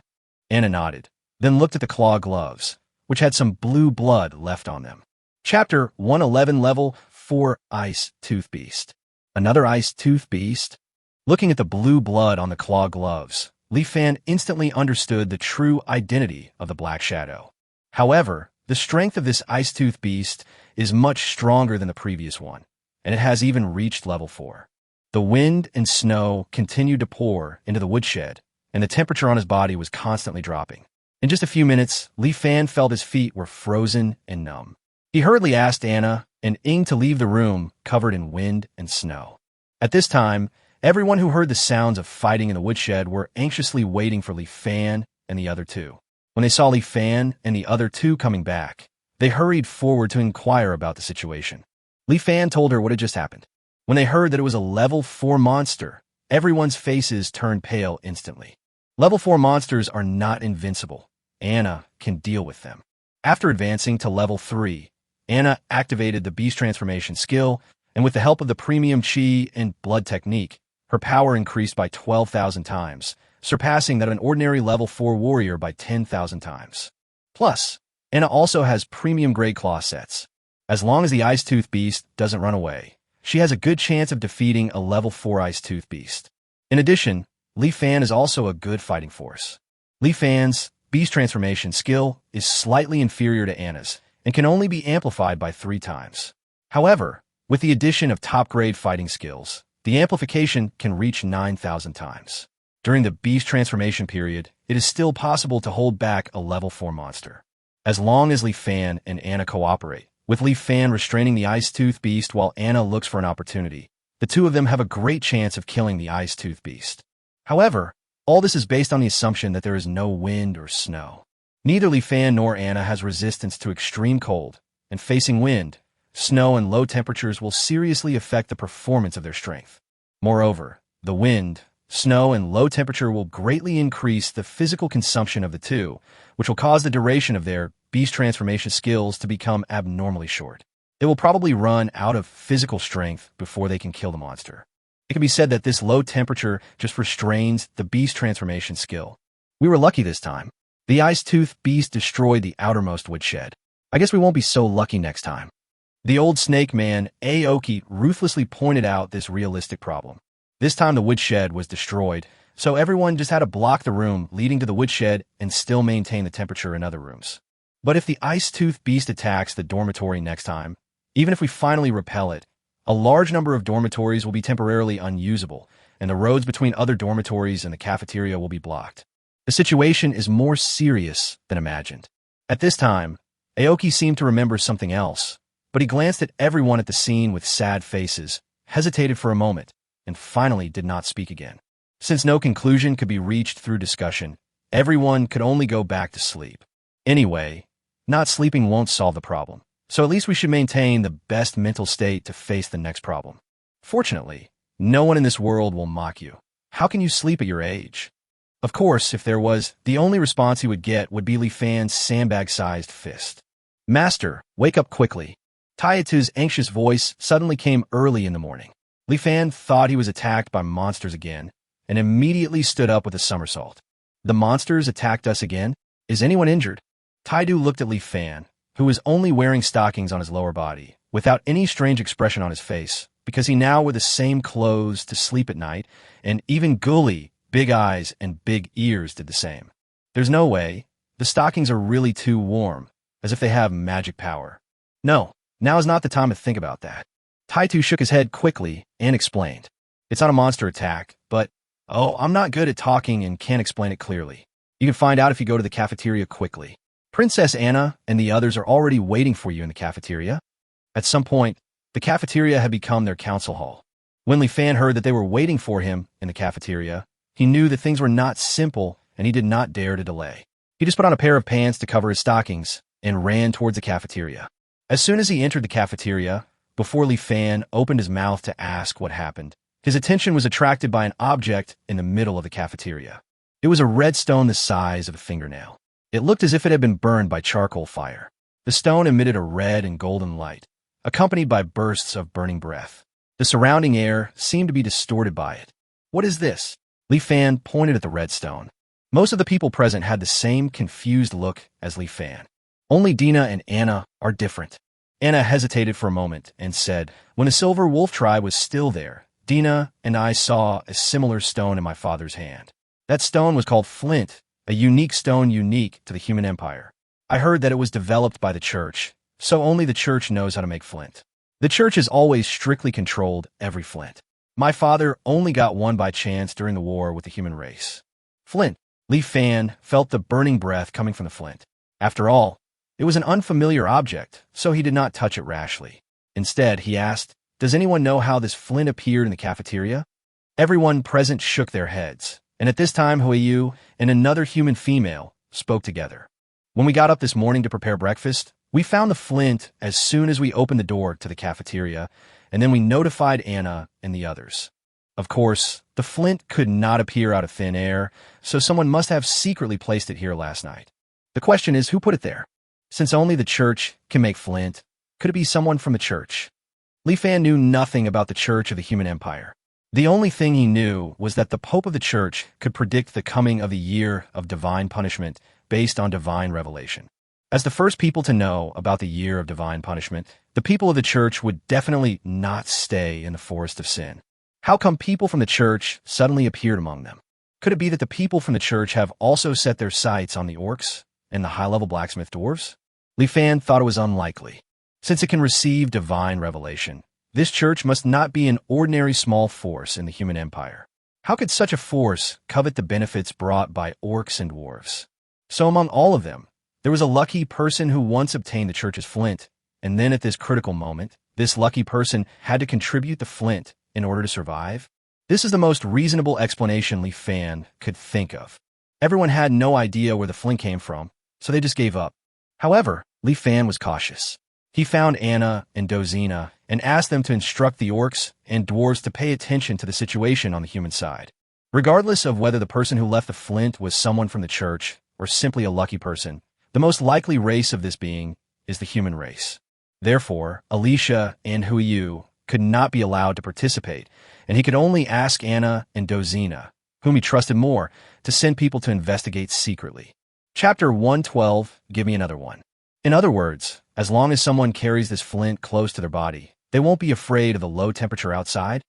Anna nodded, then looked at the claw gloves, which had some blue blood left on them. Chapter 111, Level 4, Ice Tooth Beast. Another Ice Tooth Beast? Looking at the blue blood on the claw gloves, Li Fan instantly understood the true identity of the black shadow. However, The strength of this ice-tooth beast is much stronger than the previous one, and it has even reached level 4. The wind and snow continued to pour into the woodshed, and the temperature on his body was constantly dropping. In just a few minutes, Li Fan felt his feet were frozen and numb. He hurriedly asked Anna and Ing to leave the room covered in wind and snow. At this time, everyone who heard the sounds of fighting in the woodshed were anxiously waiting for Li Fan and the other two. When they saw Li Fan and the other two coming back, they hurried forward to inquire about the situation. Li Fan told her what had just happened. When they heard that it was a level 4 monster, everyone's faces turned pale instantly. Level 4 monsters are not invincible. Anna can deal with them. After advancing to level 3, Anna activated the beast transformation skill, and with the help of the premium chi and blood technique, her power increased by 12,000 times, surpassing that of an ordinary level 4 warrior by 10,000 times. Plus, Anna also has premium grade claw sets. As long as the ice-tooth beast doesn't run away, she has a good chance of defeating a level 4 ice-tooth beast. In addition, Li Fan is also a good fighting force. Li Fan's beast transformation skill is slightly inferior to Anna's and can only be amplified by 3 times. However, with the addition of top-grade fighting skills, the amplification can reach 9,000 times. During the beast transformation period, it is still possible to hold back a level 4 monster. As long as Li Fan and Anna cooperate, with Li Fan restraining the ice-tooth beast while Anna looks for an opportunity, the two of them have a great chance of killing the ice-tooth beast. However, all this is based on the assumption that there is no wind or snow. Neither Li Fan nor Anna has resistance to extreme cold, and facing wind, snow, and low temperatures will seriously affect the performance of their strength. Moreover, the wind, snow, and low temperature will greatly increase the physical consumption of the two, which will cause the duration of their beast transformation skills to become abnormally short. They will probably run out of physical strength before they can kill the monster. It can be said that this low temperature just restrains the beast transformation skill. We were lucky this time. The ice-tooth beast destroyed the outermost woodshed. I guess we won't be so lucky next time. The old snake man, Aoki, ruthlessly pointed out this realistic problem. This time the woodshed was destroyed, so everyone just had to block the room leading to the woodshed and still maintain the temperature in other rooms. But if the ice-tooth beast attacks the dormitory next time, even if we finally repel it, a large number of dormitories will be temporarily unusable, and the roads between other dormitories and the cafeteria will be blocked. The situation is more serious than imagined. At this time, Aoki seemed to remember something else, but he glanced at everyone at the scene with sad faces, hesitated for a moment, and finally did not speak again. Since no conclusion could be reached through discussion, everyone could only go back to sleep. Anyway, not sleeping won't solve the problem, so at least we should maintain the best mental state to face the next problem. Fortunately, no one in this world will mock you. How can you sleep at your age? Of course, if there was, the only response he would get would be Li Fan's sandbag-sized fist. Master, wake up quickly. Taitu's anxious voice suddenly came early in the morning. Li Fan thought he was attacked by monsters again, and immediately stood up with a somersault. The monsters attacked us again? Is anyone injured? Taidu looked at Li Fan, who was only wearing stockings on his lower body, without any strange expression on his face, because he now wore the same clothes to sleep at night, and even Gully, big eyes and big ears did the same. There's no way. The stockings are really too warm, as if they have magic power. No, now is not the time to think about that. Taitu shook his head quickly and explained. It's not a monster attack, but, I'm not good at talking and can't explain it clearly. You can find out if you go to the cafeteria quickly. Princess Anna and the others are already waiting for you in the cafeteria. At some point, the cafeteria had become their council hall. When Li Fan heard that they were waiting for him in the cafeteria, he knew that things were not simple and he did not dare to delay. He just put on a pair of pants to cover his stockings and ran towards the cafeteria. As soon as he entered the cafeteria, before Li Fan opened his mouth to ask what happened, his attention was attracted by an object in the middle of the cafeteria. It was a red stone the size of a fingernail. It looked as if it had been burned by charcoal fire. The stone emitted a red and golden light, accompanied by bursts of burning breath. The surrounding air seemed to be distorted by it. What is this? Li Fan pointed at the red stone. Most of the people present had the same confused look as Li Fan. Only Dina and Anna are different. Anna hesitated for a moment and said, when the Silver Wolf tribe was still there, Dina and I saw a similar stone in my father's hand. That stone was called flint, a unique stone unique to the human empire. I heard that it was developed by the church, so only the church knows how to make flint. The church has always strictly controlled every flint. My father only got one by chance during the war with the human race. Flint. Li Fan felt the burning breath coming from the flint. After all, it was an unfamiliar object, so he did not touch it rashly. Instead, he asked, "Does anyone know how this flint appeared in the cafeteria?" Everyone present shook their heads, and at this time Huiyu and another human female spoke together. When we got up this morning to prepare breakfast, we found the flint as soon as we opened the door to the cafeteria, and then we notified Anna and the others. Of course, the flint could not appear out of thin air, so someone must have secretly placed it here last night. The question is, who put it there? Since only the church can make flint, could it be someone from the church? Li Fan knew nothing about the Church of the Human Empire. The only thing he knew was that the Pope of the Church could predict the coming of the year of divine punishment based on divine revelation. As the first people to know about the year of divine punishment, the people of the church would definitely not stay in the forest of sin. How come people from the church suddenly appeared among them? Could it be that the people from the church have also set their sights on the orcs and the high-level blacksmith dwarves? Li Fan thought it was unlikely. Since it can receive divine revelation, this church must not be an ordinary small force in the human empire. How could such a force covet the benefits brought by orcs and dwarves? So among all of them, there was a lucky person who once obtained the church's flint, and then at this critical moment, this lucky person had to contribute the flint in order to survive? This is the most reasonable explanation Li Fan could think of. Everyone had no idea where the flint came from, so they just gave up. However, Li Fan was cautious. He found Anna and Dozina and asked them to instruct the orcs and dwarves to pay attention to the situation on the human side. Regardless of whether the person who left the flint was someone from the church or simply a lucky person, the most likely race of this being is the human race. Therefore, Alicia and Huiyu could not be allowed to participate, and he could only ask Anna and Dozina, whom he trusted more, to send people to investigate secretly. Chapter 112, Give Me Another One. In other words, as long as someone carries this flint close to their body, they won't be afraid of the low temperature outside.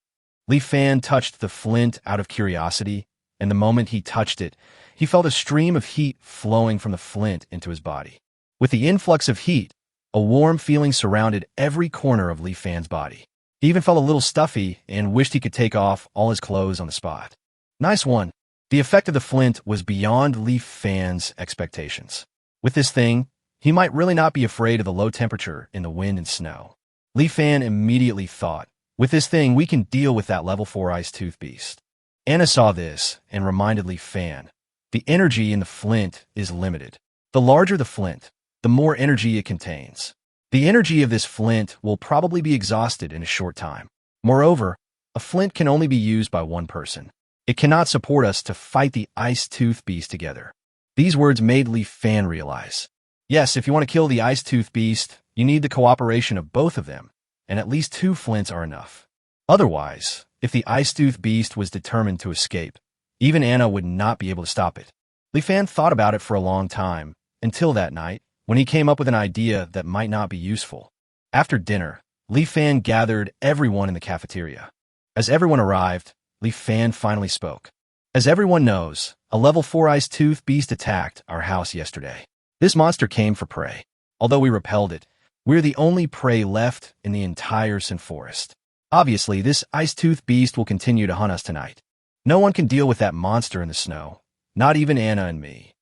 Li Fan touched the flint out of curiosity, and the moment he touched it, he felt a stream of heat flowing from the flint into his body. With the influx of heat, a warm feeling surrounded every corner of Li Fan's body. He even felt a little stuffy and wished he could take off all his clothes on the spot. Nice one. The effect of the flint was beyond Li Fan's expectations. With this thing, he might really not be afraid of the low temperature in the wind and snow. Li Fan immediately thought, with this thing we can deal with that level 4 ice tooth beast. Anna saw this and reminded Li Fan, the energy in the flint is limited. The larger the flint, the more energy it contains. The energy of this flint will probably be exhausted in a short time. Moreover, a flint can only be used by one person. It cannot support us to fight the ice tooth beast together. These words made Li Fan realize, yes, if you want to kill the ice tooth beast, you need the cooperation of both of them, and at least 2 flints are enough. Otherwise, if the ice tooth beast was determined to escape, even Anna would not be able to stop it. Li Fan thought about it for a long time, until that night, when he came up with an idea that might not be useful. After dinner, Li Fan gathered everyone in the cafeteria. As everyone arrived, Li Fan finally spoke. As everyone knows, a level 4 ice tooth beast attacked our house yesterday. This monster came for prey. Although we repelled it, we're the only prey left in the entire Sin Forest. Obviously, this ice tooth beast will continue to hunt us tonight. No one can deal with that monster in the snow, not even Anna and me.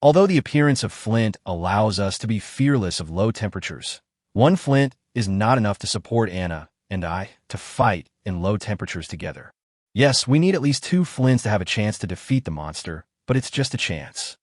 Although the appearance of flint allows us to be fearless of low temperatures, 1 flint is not enough to support Anna and I to fight in low temperatures together. Yes, we need at least 2 flints to have a chance to defeat the monster, but it's just a chance.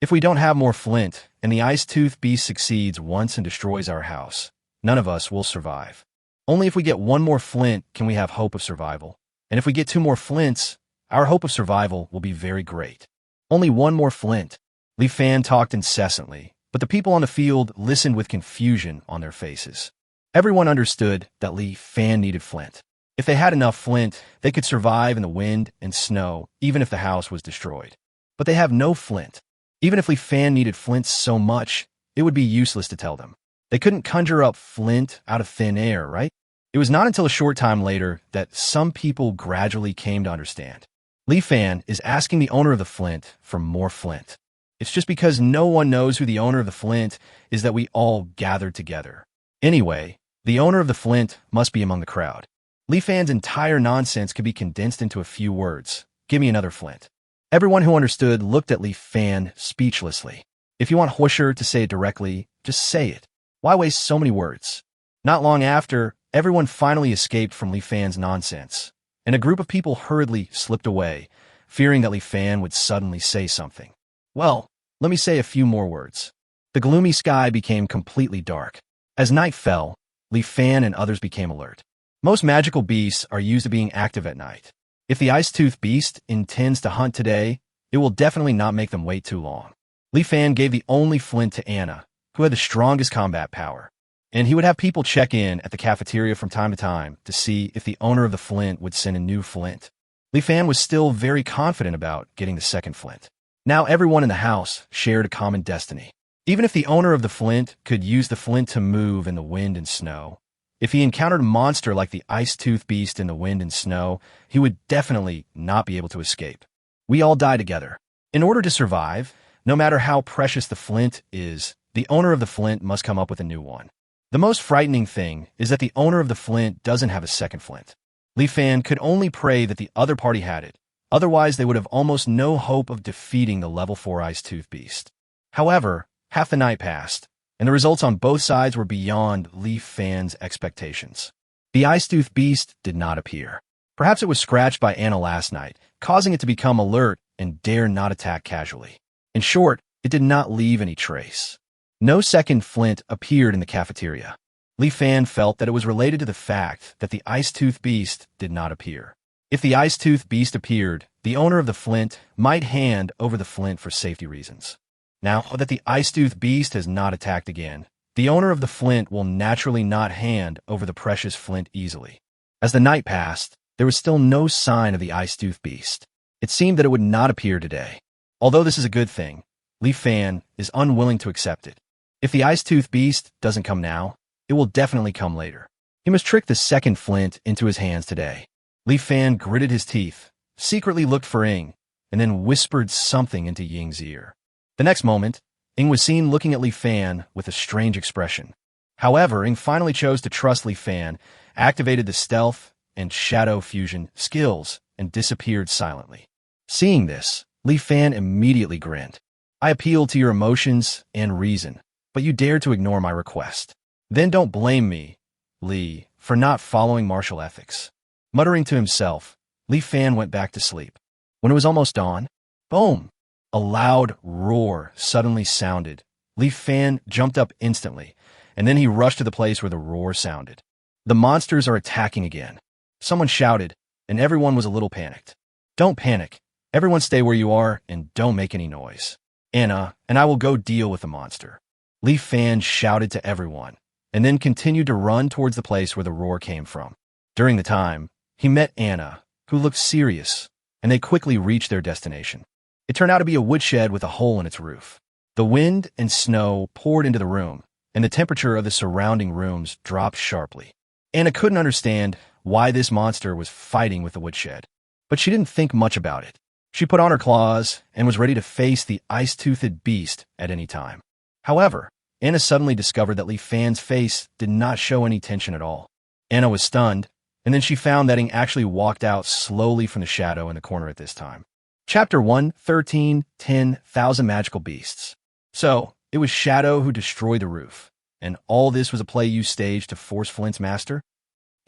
If we don't have more flint, and the ice tooth beast succeeds once and destroys our house, none of us will survive. Only if we get 1 more flint can we have hope of survival. And if we get 2 more flints, our hope of survival will be very great. Only 1 more flint. Li Fan talked incessantly, but the people on the field listened with confusion on their faces. Everyone understood that Li Fan needed flint. If they had enough flint, they could survive in the wind and snow, even if the house was destroyed. But they have no flint. Even if Li Fan needed flint so much, it would be useless to tell them. They couldn't conjure up flint out of thin air, right? It was not until a short time later that some people gradually came to understand. Li Fan is asking the owner of the flint for more flint. It's just because no one knows who the owner of the flint is that we all gathered together. Anyway, the owner of the flint must be among the crowd. Li Fan's entire nonsense could be condensed into a few words. Give me another flint. Everyone who understood looked at Li Fan speechlessly. If you want Huosher to say it directly, just say it. Why waste so many words? Not long after, everyone finally escaped from Li Fan's nonsense, and a group of people hurriedly slipped away, fearing that Li Fan would suddenly say something. Well, let me say a few more words. The gloomy sky became completely dark. As night fell, Li Fan and others became alert. Most magical beasts are used to being active at night. If the Ice-Tooth Beast intends to hunt today, it will definitely not make them wait too long. Li Fan gave the only flint to Anna, who had the strongest combat power, and he would have people check in at the cafeteria from time to time to see if the owner of the flint would send a new flint. Li Fan was still very confident about getting the second flint. Now everyone in the house shared a common destiny. Even if the owner of the flint could use the flint to move in the wind and snow, if he encountered a monster like the Ice-Tooth Beast in the wind and snow, he would definitely not be able to escape. We all die together. In order to survive, no matter how precious the flint is, the owner of the flint must come up with a new one. The most frightening thing is that the owner of the flint doesn't have a second flint. Li Fan could only pray that the other party had it. Otherwise, they would have almost no hope of defeating the level 4 Ice-Tooth Beast. However, half the night passed, and the results on both sides were beyond Li Fan's expectations. The Ice-Tooth Beast did not appear. Perhaps it was scratched by Anna last night, causing it to become alert and dare not attack casually. In short, it did not leave any trace. No second flint appeared in the cafeteria. Li Fan felt that it was related to the fact that the Ice-Tooth Beast did not appear. If the Ice-Tooth Beast appeared, the owner of the flint might hand over the flint for safety reasons. Now that the Ice-Tooth Beast has not attacked again, the owner of the flint will naturally not hand over the precious flint easily. As the night passed, there was still no sign of the Ice-Tooth Beast. It seemed that it would not appear today. Although this is a good thing, Li Fan is unwilling to accept it. If the Ice-Tooth Beast doesn't come now, it will definitely come later. He must trick the second flint into his hands today. Li Fan gritted his teeth, secretly looked for Ying, and then whispered something into Ying's ear. The next moment, Ying was seen looking at Li Fan with a strange expression. However, Ying finally chose to trust Li Fan, activated the stealth and shadow fusion skills, and disappeared silently. Seeing this, Li Fan immediately grinned. I appealed to your emotions and reason, but you dared to ignore my request. Then don't blame me, Li, for not following martial ethics. Muttering to himself, Li Fan went back to sleep. When it was almost dawn, boom! A loud roar suddenly sounded. Li Fan jumped up instantly, and then he rushed to the place where the roar sounded. The monsters are attacking again. Someone shouted, and everyone was a little panicked. Don't panic. Everyone stay where you are and don't make any noise. Anna and I will go deal with the monster. Li Fan shouted to everyone, and then continued to run towards the place where the roar came from. During the time, he met Anna, who looked serious, and they quickly reached their destination. It turned out to be a woodshed with a hole in its roof. The wind and snow poured into the room, and the temperature of the surrounding rooms dropped sharply. Anna couldn't understand why this monster was fighting with the woodshed, but she didn't think much about it. She put on her claws and was ready to face the ice-toothed beast at any time. However, Anna suddenly discovered that Li Fan's face did not show any tension at all. Anna was stunned, and then she found that Ying actually walked out slowly from the shadow in the corner at this time. Chapter 1:13 10,000 Magical Beasts. So, it was Shadow who destroyed the roof, and all this was a play you staged to force Flint's master?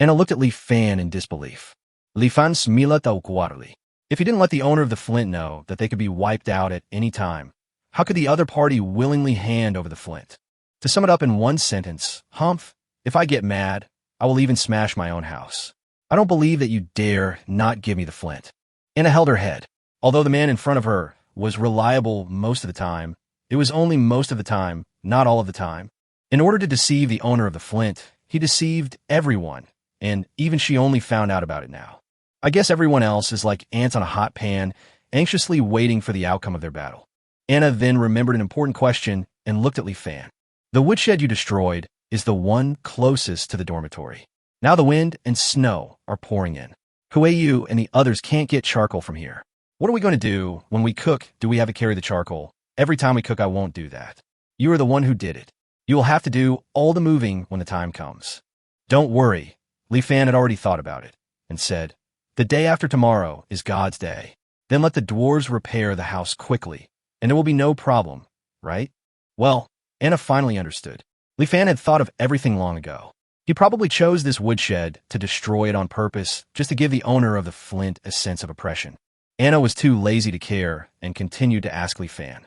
Anna looked at Li Fan in disbelief. Li Fan smila taukuarli. If he didn't let the owner of the flint know that they could be wiped out at any time, how could the other party willingly hand over the flint? To sum it up in one sentence, Humph, if I get mad, I will even smash my own house. I don't believe that you dare not give me the flint. Anna held her head. Although the man in front of her was reliable most of the time, it was only most of the time, not all of the time. In order to deceive the owner of the flint, he deceived everyone, and even she only found out about it now. I guess everyone else is like ants on a hot pan, anxiously waiting for the outcome of their battle. Anna then remembered an important question and looked at Li Fan. The woodshed you destroyed is the one closest to the dormitory. Now the wind and snow are pouring in. Kuei and the others can't get charcoal from here. What are we going to do when we cook? Do we have to carry the charcoal? Every time we cook, I won't do that. You are the one who did it. You will have to do all the moving when the time comes. Don't worry. Li Fan had already thought about it and said, the day after tomorrow is God's day. Then let the dwarves repair the house quickly, and there will be no problem, right? Well, Anna finally understood. Li Fan had thought of everything long ago. He probably chose this woodshed to destroy it on purpose, just to give the owner of the flint a sense of oppression. Anna was too lazy to care and continued to ask Li Fan,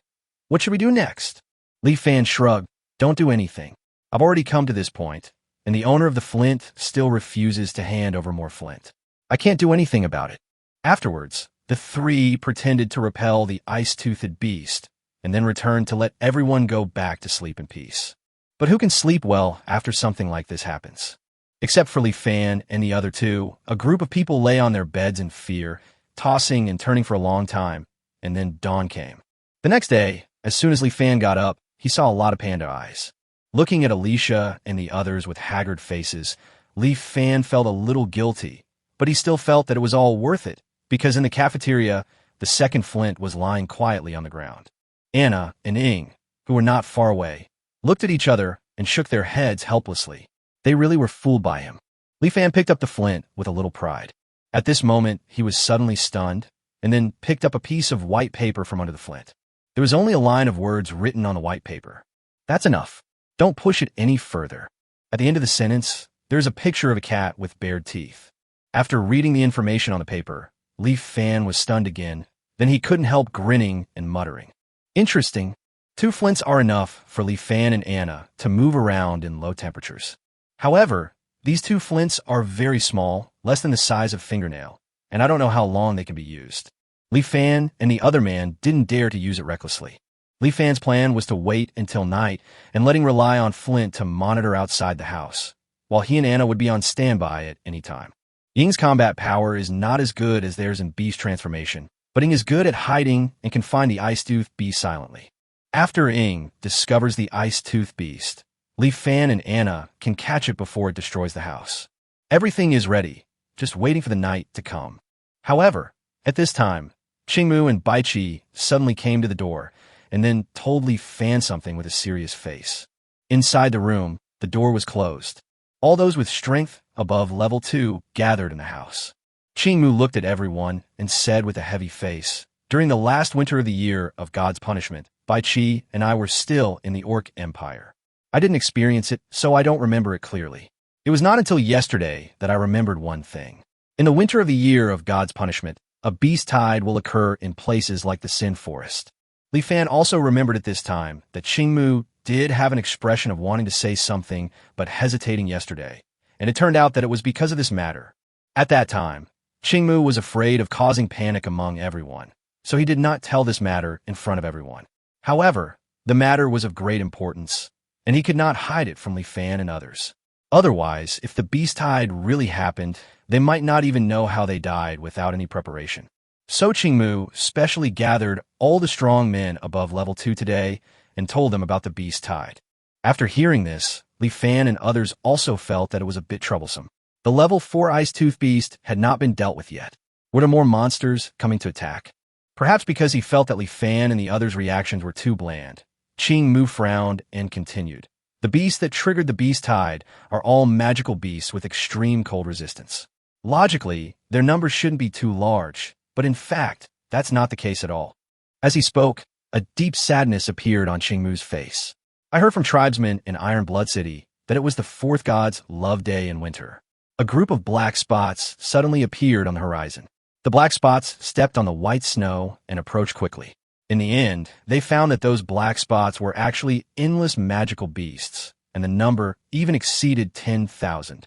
what should we do next? Li Fan shrugged, don't do anything. I've already come to this point, and the owner of the flint still refuses to hand over more flint. I can't do anything about it. Afterwards, the three pretended to repel the ice-toothed beast, and then returned to let everyone go back to sleep in peace. But who can sleep well after something like this happens? Except for Li Fan and the other two, a group of people lay on their beds in fear, tossing and turning for a long time, and then dawn came. The next day, as soon as Li Fan got up, he saw a lot of panda eyes. Looking at Alicia and the others with haggard faces, Li Fan felt a little guilty, but he still felt that it was all worth it, because in the cafeteria, the second flint was lying quietly on the ground. Anna and Ing, who were not far away, looked at each other and shook their heads helplessly. They really were fooled by him. Li Fan picked up the flint with a little pride. At this moment, he was suddenly stunned, and then picked up a piece of white paper from under the flint. There was only a line of words written on the white paper. That's enough. Don't push it any further. At the end of the sentence, there's a picture of a cat with bared teeth. After reading the information on the paper, Li Fan was stunned again. Then he couldn't help grinning and muttering. Interesting. 2 flints are enough for Li Fan and Anna to move around in low temperatures. However, these 2 flints are very small, less than the size of a fingernail, and I don't know how long they can be used. Li Fan and the other man didn't dare to use it recklessly. Li Fan's plan was to wait until night and letting rely on Flint to monitor outside the house, while he and Anna would be on standby at any time. Ying's combat power is not as good as theirs in beast transformation, but Ying is good at hiding and can find the ice-toothed beast silently. After Ying discovers the ice-toothed beast, Li Fan and Anna can catch it before it destroys the house. Everything is ready, just waiting for the night to come. However, at this time, Qingmu and Baiqi suddenly came to the door and then told Li Fan something with a serious face. Inside the room, the door was closed. All those with strength above level 2 gathered in the house. Qingmu looked at everyone and said with a heavy face, during the last winter of the year of God's punishment, Baiqi and I were still in the Orc Empire. I didn't experience it, so I don't remember it clearly. It was not until yesterday that I remembered one thing. In the winter of the year of God's punishment, a beast tide will occur in places like the Sin Forest. Li Fan also remembered at this time that Qingmu did have an expression of wanting to say something but hesitating yesterday, and it turned out that it was because of this matter. At that time, Qingmu was afraid of causing panic among everyone, so he did not tell this matter in front of everyone. However, the matter was of great importance, and he could not hide it from Li Fan and others. Otherwise, if the beast tide really happened, they might not even know how they died without any preparation. So Qingmu specially gathered all the strong men above level 2 today and told them about the beast tide. After hearing this, Li Fan and others also felt that it was a bit troublesome. The level 4 ice-tooth beast had not been dealt with yet. Were there more monsters coming to attack? Perhaps because he felt that Li Fan and the others' reactions were too bland. Qingmu frowned and continued. The beasts that triggered the beast tide are all magical beasts with extreme cold resistance. Logically, their numbers shouldn't be too large, but in fact, that's not the case at all. As he spoke, a deep sadness appeared on Qingmu's face. I heard from tribesmen in Iron Blood City that it was the 4th god's love day in winter. A group of black spots suddenly appeared on the horizon. The black spots stepped on the white snow and approached quickly. In the end, they found that those black spots were actually endless magical beasts, and the number even exceeded 10,000.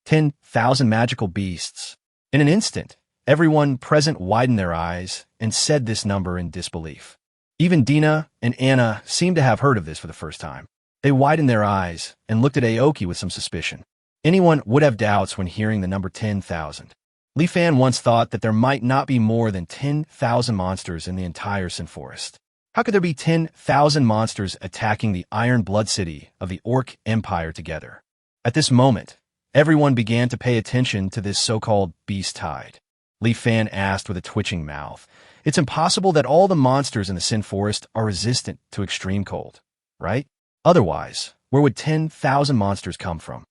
10,000 magical beasts. In an instant, everyone present widened their eyes and said this number in disbelief. Even Dina and Anna seemed to have heard of this for the first time. They widened their eyes and looked at Aoki with some suspicion. Anyone would have doubts when hearing the number 10,000. Li Fan once thought that there might not be more than 10,000 monsters in the entire Sin Forest. How could there be 10,000 monsters attacking the Iron Blood City of the Orc Empire together? At this moment, everyone began to pay attention to this so-called beast tide. Li Fan asked with a twitching mouth, It's impossible that all the monsters in the Sin Forest are resistant to extreme cold, right? Otherwise, where would 10,000 monsters come from?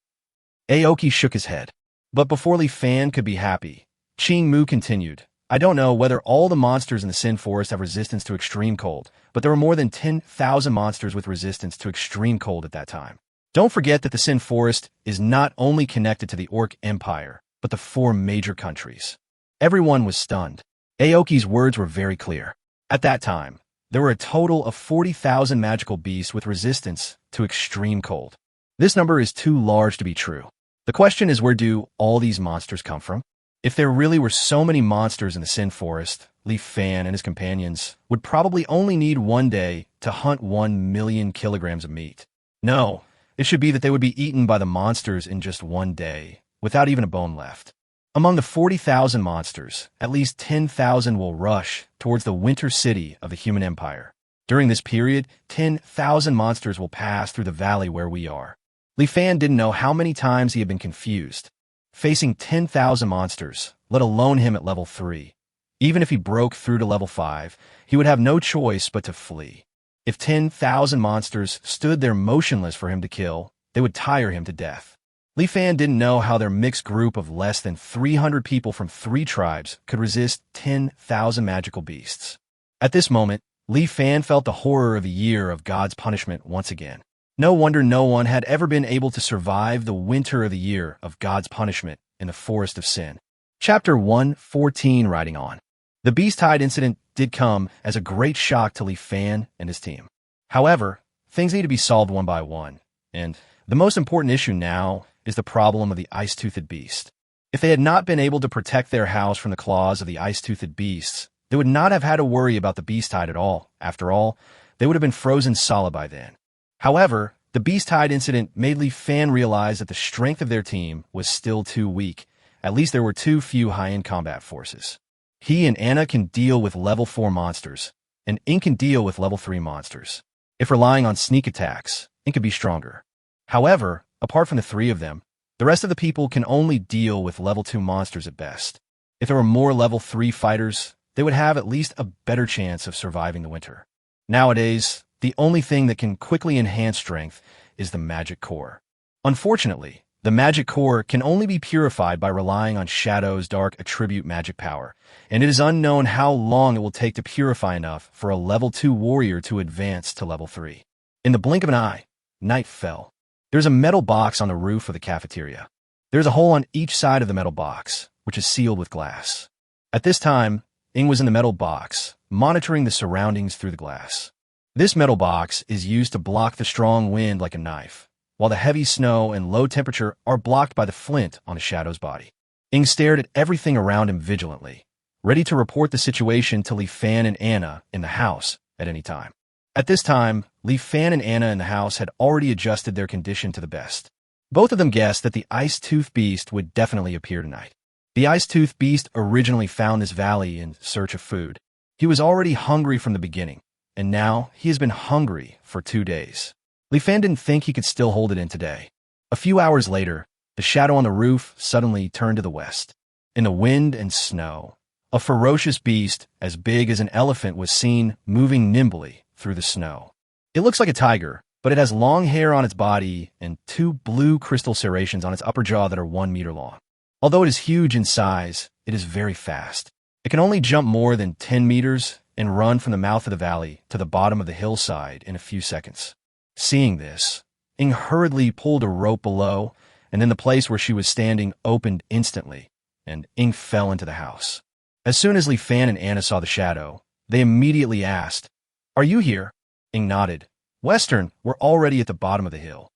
Aoki shook his head. But before Li Fan could be happy, Qing Mu continued. I don't know whether all the monsters in the Sin Forest have resistance to extreme cold, but there were more than 10,000 monsters with resistance to extreme cold at that time. Don't forget that the Sin Forest is not only connected to the Orc Empire, but the 4 major countries. Everyone was stunned. Aoki's words were very clear. At that time, there were a total of 40,000 magical beasts with resistance to extreme cold. This number is too large to be true. The question is, where do all these monsters come from? If there really were so many monsters in the Sin Forest, Li Fan and his companions would probably only need 1 day to hunt 1 million kilograms of meat. No, it should be that they would be eaten by the monsters in just 1 day, without even a bone left. Among the 40,000 monsters, at least 10,000 will rush towards the winter city of the human empire. During this period, 10,000 monsters will pass through the valley where we are. Li Fan didn't know how many times he had been confused, facing 10,000 monsters, let alone him at level 3. Even if he broke through to level 5, he would have no choice but to flee. If 10,000 monsters stood there motionless for him to kill, they would tire him to death. Li Fan didn't know how their mixed group of less than 300 people from 3 tribes could resist 10,000 magical beasts. At this moment, Li Fan felt the horror of a year of God's punishment once again. No wonder no one had ever been able to survive the winter of the year of God's punishment in the Forest of Sin. Chapter 114, Riding On. The Beast-Hide incident did come as a great shock to Li Fan and his team. However, things need to be solved one by one, and the most important issue now is the problem of the ice-toothed beast. If they had not been able to protect their house from the claws of the ice-toothed beasts, they would not have had to worry about the Beast-Hide at all. After all, they would have been frozen solid by then. However, the Beast-Hide incident made Li Fan realize that the strength of their team was still too weak. At least there were too few high-end combat forces. He and Anna can deal with level 4 monsters, and Ink can deal with level 3 monsters. If relying on sneak attacks, Ink could be stronger. However, apart from the 3 of them, the rest of the people can only deal with level 2 monsters at best. If there were more level 3 fighters, they would have at least a better chance of surviving the winter. Nowadays, the only thing that can quickly enhance strength is the magic core. Unfortunately, the magic core can only be purified by relying on Shadow's dark attribute magic power, and it is unknown how long it will take to purify enough for a level 2 warrior to advance to level 3. In the blink of an eye, night fell. There's a metal box on the roof of the cafeteria. There's a hole on each side of the metal box, which is sealed with glass. At this time, Ing was in the metal box, monitoring the surroundings through the glass. This metal box is used to block the strong wind like a knife, while the heavy snow and low temperature are blocked by the flint on the Shadow's body. Ing stared at everything around him vigilantly, ready to report the situation to Li Fan and Anna in the house at any time. At this time, Li Fan and Anna in the house had already adjusted their condition to the best. Both of them guessed that the Ice-Tooth Beast would definitely appear tonight. The Ice-Tooth Beast originally found this valley in search of food. He was already hungry from the beginning, and now he has been hungry for 2 days. Li Fan didn't think he could still hold it in today. A few hours later, the shadow on the roof suddenly turned to the west. In the wind and snow, a ferocious beast as big as an elephant was seen moving nimbly through the snow. It looks like a tiger, but it has long hair on its body and 2 blue crystal serrations on its upper jaw that are 1 meter long. Although it is huge in size, it is very fast. It can only jump more than 10 meters and run from the mouth of the valley to the bottom of the hillside in a few seconds. Seeing this, Ing hurriedly pulled a rope below, and then the place where she was standing opened instantly, and Ing fell into the house. As soon as Li Fan and Anna saw the shadow, they immediately asked, "Are you here?" Ing nodded. Western were already at the bottom of the hill.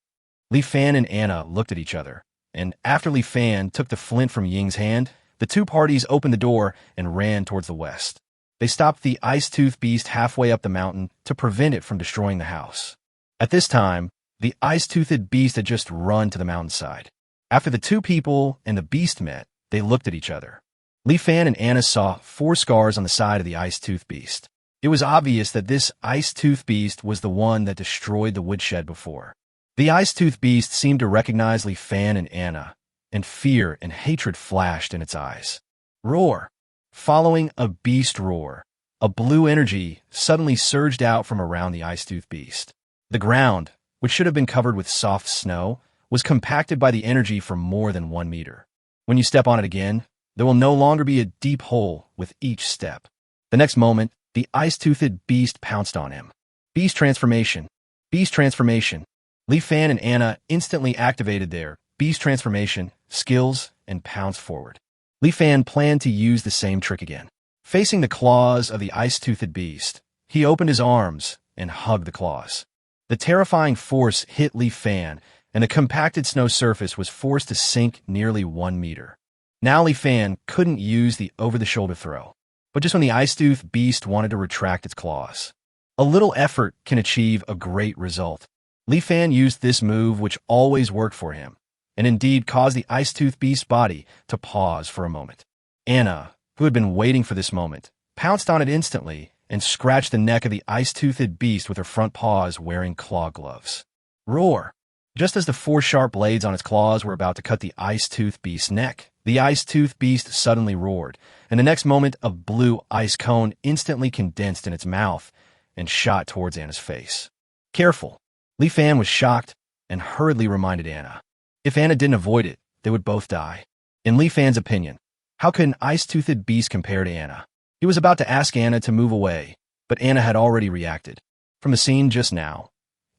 Li Fan and Anna looked at each other, and after Li Fan took the flint from Ying's hand, the 2 parties opened the door and ran towards the west. They stopped the Ice-Tooth Beast halfway up the mountain to prevent it from destroying the house. At this time, the Ice-Toothed Beast had just run to the mountainside. After the 2 people and the beast met, they looked at each other. Li Fan and Anna saw 4 scars on the side of the Ice-Tooth Beast. It was obvious that this Ice-Tooth Beast was the one that destroyed the woodshed before. The Ice-Tooth Beast seemed to recognize Li Fan and Anna, and fear and hatred flashed in its eyes. Roar! Following a beast roar, a blue energy suddenly surged out from around the ice-toothed beast. The ground, which should have been covered with soft snow, was compacted by the energy for more than 1 meter. When you step on it again, there will no longer be a deep hole with each step. The next moment, the ice-toothed beast pounced on him. Beast transformation. Beast transformation. Li Fan and Anna instantly activated their beast transformation skills and pounced forward. Li Fan planned to use the same trick again. Facing the claws of the ice-toothed beast, he opened his arms and hugged the claws. The terrifying force hit Li Fan, and the compacted snow surface was forced to sink nearly 1 meter. Now Li Fan couldn't use the over-the-shoulder throw, but just when the ice-toothed beast wanted to retract its claws. A little effort can achieve a great result. Li Fan used this move, which always worked for him, and indeed caused the ice-toothed beast's body to pause for a moment. Anna, who had been waiting for this moment, pounced on it instantly and scratched the neck of the ice-toothed beast with her front paws wearing claw gloves. Roar! Just as the 4 sharp blades on its claws were about to cut the ice-toothed beast's neck, the ice-toothed beast suddenly roared, and the next moment a blue ice cone instantly condensed in its mouth and shot towards Anna's face. Careful! Li Fan was shocked and hurriedly reminded Anna. If Anna didn't avoid it, they would both die. In Li Fan's opinion, how could an ice-toothed beast compare to Anna? He was about to ask Anna to move away, but Anna had already reacted. From the scene just now,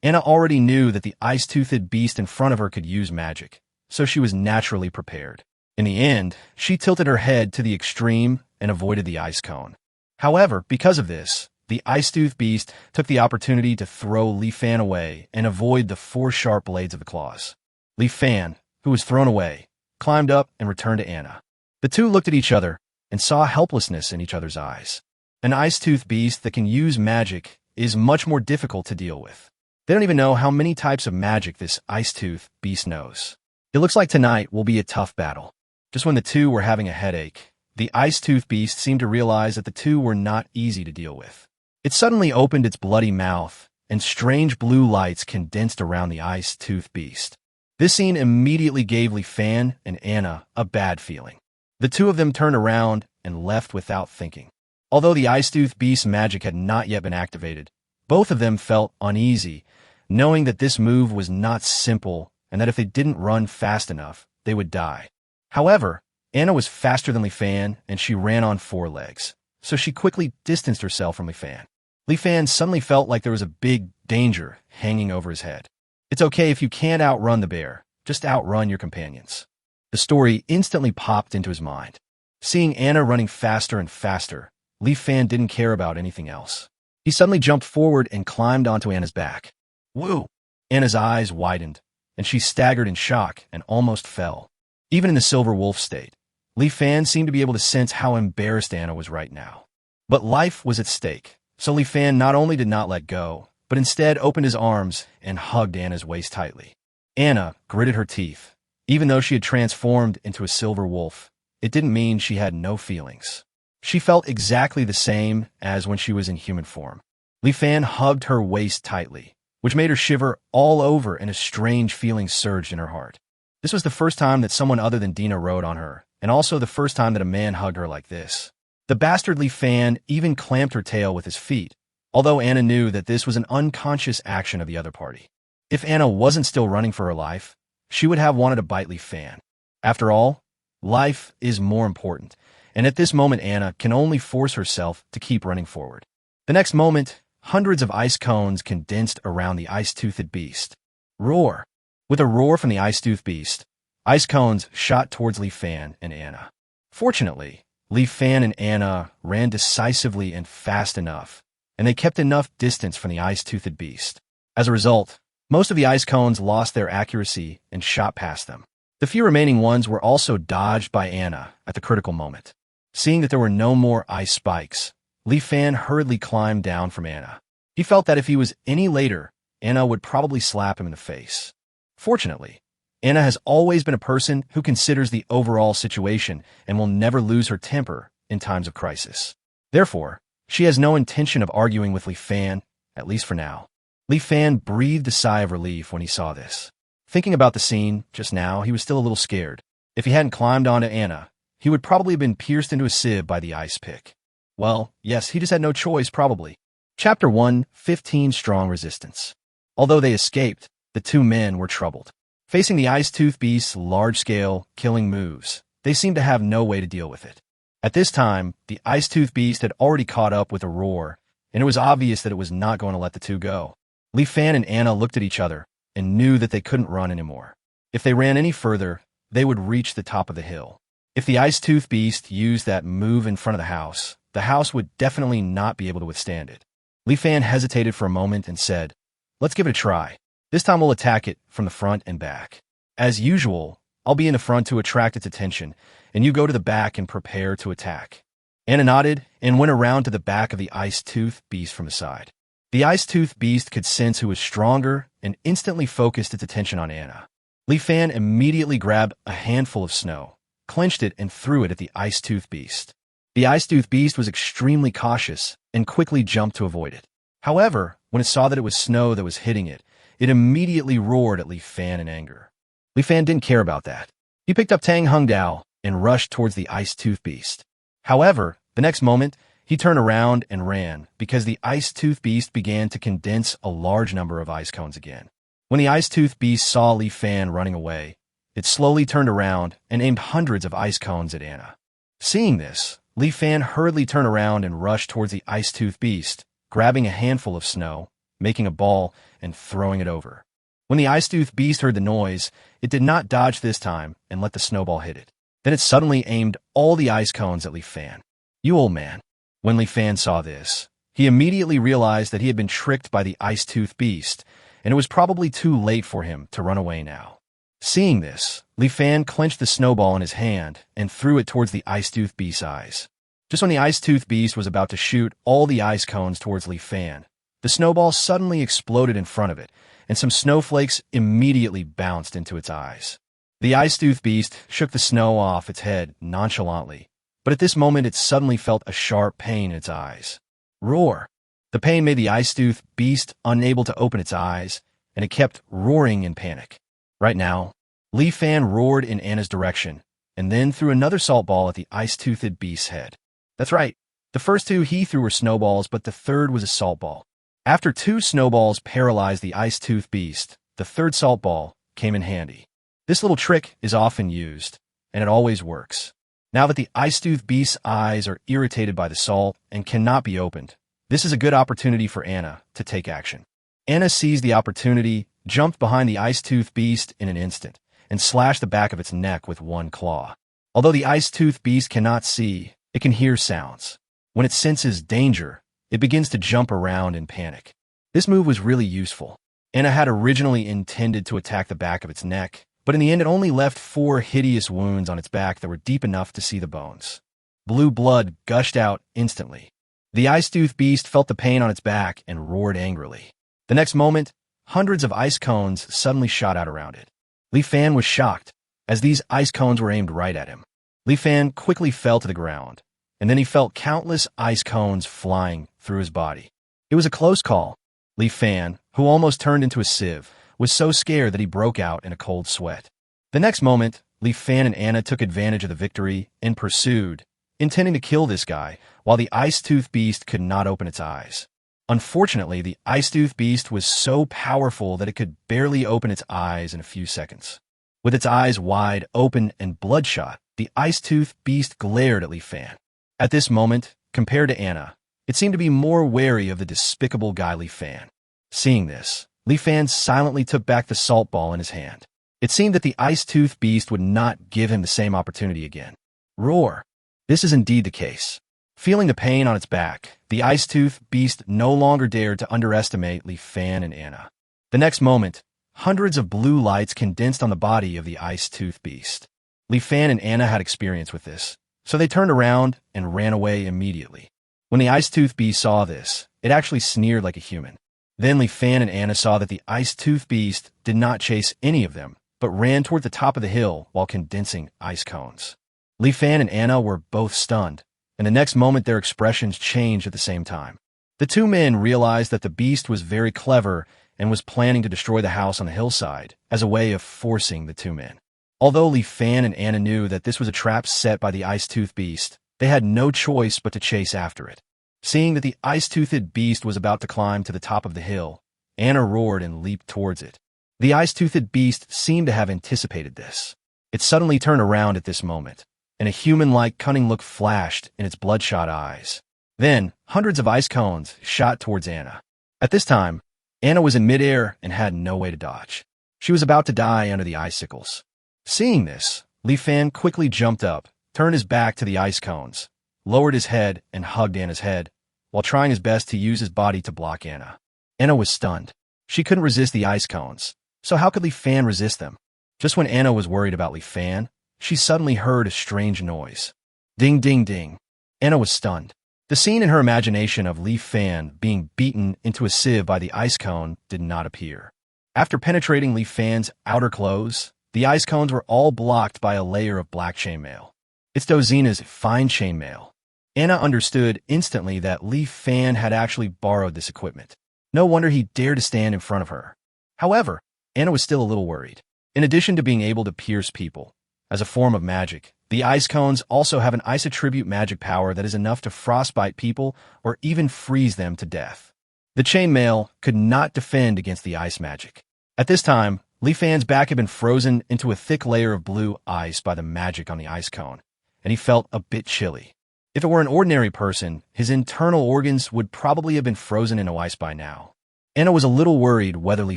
Anna already knew that the ice-toothed beast in front of her could use magic, so she was naturally prepared. In the end, she tilted her head to the extreme and avoided the ice cone. However, because of this, the ice-toothed beast took the opportunity to throw Li Fan away and avoid the 4 sharp blades of the claws. Li Fan, who was thrown away, climbed up and returned to Anna. The two looked at each other and saw helplessness in each other's eyes. An ice-toothed beast that can use magic is much more difficult to deal with. They don't even know how many types of magic this ice-toothed beast knows. It looks like tonight will be a tough battle. Just when the two were having a headache, the ice-toothed beast seemed to realize that the two were not easy to deal with. It suddenly opened its bloody mouth, and strange blue lights condensed around the ice-toothed beast. This scene immediately gave Li Fan and Anna a bad feeling. The two of them turned around and left without thinking. Although the ice-toothed beast's magic had not yet been activated, both of them felt uneasy, knowing that this move was not simple and that if they didn't run fast enough, they would die. However, Anna was faster than Li Fan, and she ran on 4 legs, so she quickly distanced herself from Li Fan. Li Fan suddenly felt like there was a big danger hanging over his head. It's okay if you can't outrun the bear, just outrun your companions. The story instantly popped into his mind. Seeing Anna running faster and faster, Li Fan didn't care about anything else. He suddenly jumped forward and climbed onto Anna's back. Woo! Anna's eyes widened, and she staggered in shock and almost fell. Even in the silver wolf state, Li Fan seemed to be able to sense how embarrassed Anna was right now. But life was at stake, so Li Fan not only did not let go, but instead opened his arms and hugged Anna's waist tightly. Anna gritted her teeth. Even though she had transformed into a silver wolf, it didn't mean she had no feelings. She felt exactly the same as when she was in human form. Li Fan hugged her waist tightly, which made her shiver all over, and a strange feeling surged in her heart. This was the first time that someone other than Dina rode on her, and also the first time that a man hugged her like this. The bastard Li Fan even clamped her tail with his feet, although Anna knew that this was an unconscious action of the other party. If Anna wasn't still running for her life, she would have wanted to bite Li Fan. After all, life is more important, and at this moment Anna can only force herself to keep running forward. The next moment, hundreds of ice cones condensed around the ice-toothed beast. Roar! With a roar from the ice-toothed beast, ice cones shot towards Li Fan and Anna. Fortunately, Li Fan and Anna ran decisively and fast enough, and they kept enough distance from the ice-toothed beast. As a result, most of the ice cones lost their accuracy and shot past them. The few remaining ones were also dodged by Anna at the critical moment. Seeing that there were no more ice spikes, Li Fan hurriedly climbed down from Anna. He felt that if he was any later, Anna would probably slap him in the face. Fortunately, Anna has always been a person who considers the overall situation and will never lose her temper in times of crisis. Therefore, she has no intention of arguing with Li Fan, at least for now. Li Fan breathed a sigh of relief when he saw this. Thinking about the scene just now, he was still a little scared. If he hadn't climbed onto Anna, he would probably have been pierced into a sieve by the ice pick. Well, yes, he just had no choice, probably. Chapter 1, 15 Strong Resistance. Although they escaped, the two men were troubled. Facing the Ice-Tooth Beast's large-scale, killing moves, they seemed to have no way to deal with it. At this time, the Ice-Tooth Beast had already caught up with a roar, and it was obvious that it was not going to let the two go. Li Fan and Anna looked at each other and knew that they couldn't run anymore. If they ran any further, they would reach the top of the hill. If the Ice-Tooth Beast used that move in front of the house would definitely not be able to withstand it. Li Fan hesitated for a moment and said, "Let's give it a try. This time we'll attack it from the front and back. As usual, I'll be in the front to attract its attention, and you go to the back and prepare to attack." Anna nodded and went around to the back of the Ice-Tooth Beast from the side. The Ice-Tooth Beast could sense who was stronger and instantly focused its attention on Anna. Li Fan immediately grabbed a handful of snow, clenched it, and threw it at the Ice-Tooth Beast. The Ice-Tooth Beast was extremely cautious and quickly jumped to avoid it. However, when it saw that it was snow that was hitting it, it immediately roared at Li Fan in anger. Li Fan didn't care about that. He picked up Tang Hung Dao and rushed towards the Ice-Tooth Beast. However, the next moment, he turned around and ran because the Ice-Tooth Beast began to condense a large number of ice cones again. When the Ice-Tooth Beast saw Li Fan running away, it slowly turned around and aimed hundreds of ice cones at Anna. Seeing this, Li Fan hurriedly turned around and rushed towards the Ice-Tooth Beast, grabbing a handful of snow, making a ball, and throwing it over. When the Ice-Tooth Beast heard the noise, it did not dodge this time and let the snowball hit it. Then it suddenly aimed all the ice cones at Li Fan. "You old man." When Li Fan saw this, he immediately realized that he had been tricked by the Ice-Tooth Beast, and it was probably too late for him to run away now. Seeing this, Li Fan clenched the snowball in his hand and threw it towards the Ice-Tooth Beast's eyes. Just when the Ice-Tooth Beast was about to shoot all the ice cones towards Li Fan, the snowball suddenly exploded in front of it, and some snowflakes immediately bounced into its eyes. The Ice-Tooth Beast shook the snow off its head nonchalantly, but at this moment it suddenly felt a sharp pain in its eyes. Roar! The pain made the Ice-Tooth Beast unable to open its eyes, and it kept roaring in panic. Right now, Li Fan roared in Anna's direction, and then threw another salt ball at the Ice-Toothed Beast's head. That's right, the first two he threw were snowballs, but the third was a salt ball. After two snowballs paralyzed the Ice-Tooth Beast, the third salt ball came in handy. This little trick is often used, and it always works. Now that the Ice-Tooth Beast's eyes are irritated by the salt and cannot be opened, this is a good opportunity for Anna to take action. Anna seized the opportunity, jumped behind the Ice-Tooth Beast in an instant, and slashed the back of its neck with one claw. Although the Ice-Tooth Beast cannot see, it can hear sounds. When it senses danger, it begins to jump around in panic. This move was really useful. Anna had originally intended to attack the back of its neck, but in the end it only left 4 hideous wounds on its back that were deep enough to see the bones. Blue blood gushed out instantly. The Ice-Tooth Beast felt the pain on its back and roared angrily. The next moment, hundreds of ice cones suddenly shot out around it. Li Fan was shocked, as these ice cones were aimed right at him. Li Fan quickly fell to the ground, and then he felt countless ice cones flying through his body. It was a close call. Li Fan, who almost turned into a sieve, was so scared that he broke out in a cold sweat. The next moment, Li Fan and Anna took advantage of the victory and pursued, intending to kill this guy, while the Ice-Tooth Beast could not open its eyes. Unfortunately, the Ice-Tooth Beast was so powerful that it could barely open its eyes in a few seconds. With its eyes wide open and bloodshot, the Ice-Tooth Beast glared at Li Fan. At this moment, compared to Anna, it seemed to be more wary of the despicable guy Li Fan. Seeing this, Li Fan silently took back the salt ball in his hand. It seemed that the Ice-Tooth Beast would not give him the same opportunity again. Roar! This is indeed the case. Feeling the pain on its back, the Ice-Tooth Beast no longer dared to underestimate Li Fan and Anna. The next moment, hundreds of blue lights condensed on the body of the Ice-Tooth Beast. Li Fan and Anna had experience with this, so they turned around and ran away immediately. When the Ice-Tooth Beast saw this, it actually sneered like a human. Then Li Fan and Anna saw that the Ice-Tooth Beast did not chase any of them, but ran toward the top of the hill while condensing ice cones. Li Fan and Anna were both stunned, and the next moment their expressions changed at the same time. The two men realized that the beast was very clever and was planning to destroy the house on the hillside as a way of forcing the two men. Although Li Fan and Anna knew that this was a trap set by the Ice-Tooth Beast, They had no choice but to chase after it. Seeing that the ice-toothed beast was about to climb to the top of the hill, Anna roared and leaped towards it. The ice-toothed beast seemed to have anticipated this. It suddenly turned around at this moment, and a human-like cunning look flashed in its bloodshot eyes. Then, hundreds of ice cones shot towards Anna. At this time, Anna was in midair and had no way to dodge. She was about to die under the icicles. Seeing this, Li Fan quickly jumped up, turned his back to the ice cones, lowered his head and hugged Anna's head, while trying his best to use his body to block Anna. Anna was stunned. She couldn't resist the ice cones, so how could Li Fan resist them? Just when Anna was worried about Li Fan, she suddenly heard a strange noise. Ding, ding, ding. Anna was stunned. The scene in her imagination of Li Fan being beaten into a sieve by the ice cone did not appear. After penetrating Li Fan's outer clothes, the ice cones were all blocked by a layer of black chainmail. It's Dozina's fine chainmail. Anna understood instantly that Li Fan had actually borrowed this equipment. No wonder he dared to stand in front of her. However, Anna was still a little worried. In addition to being able to pierce people, as a form of magic, the ice cones also have an ice attribute magic power that is enough to frostbite people or even freeze them to death. The chainmail could not defend against the ice magic. At this time, Li Fan's back had been frozen into a thick layer of blue ice by the magic on the ice cone, and he felt a bit chilly. If it were an ordinary person, his internal organs would probably have been frozen into ice by now. Anna was a little worried whether Li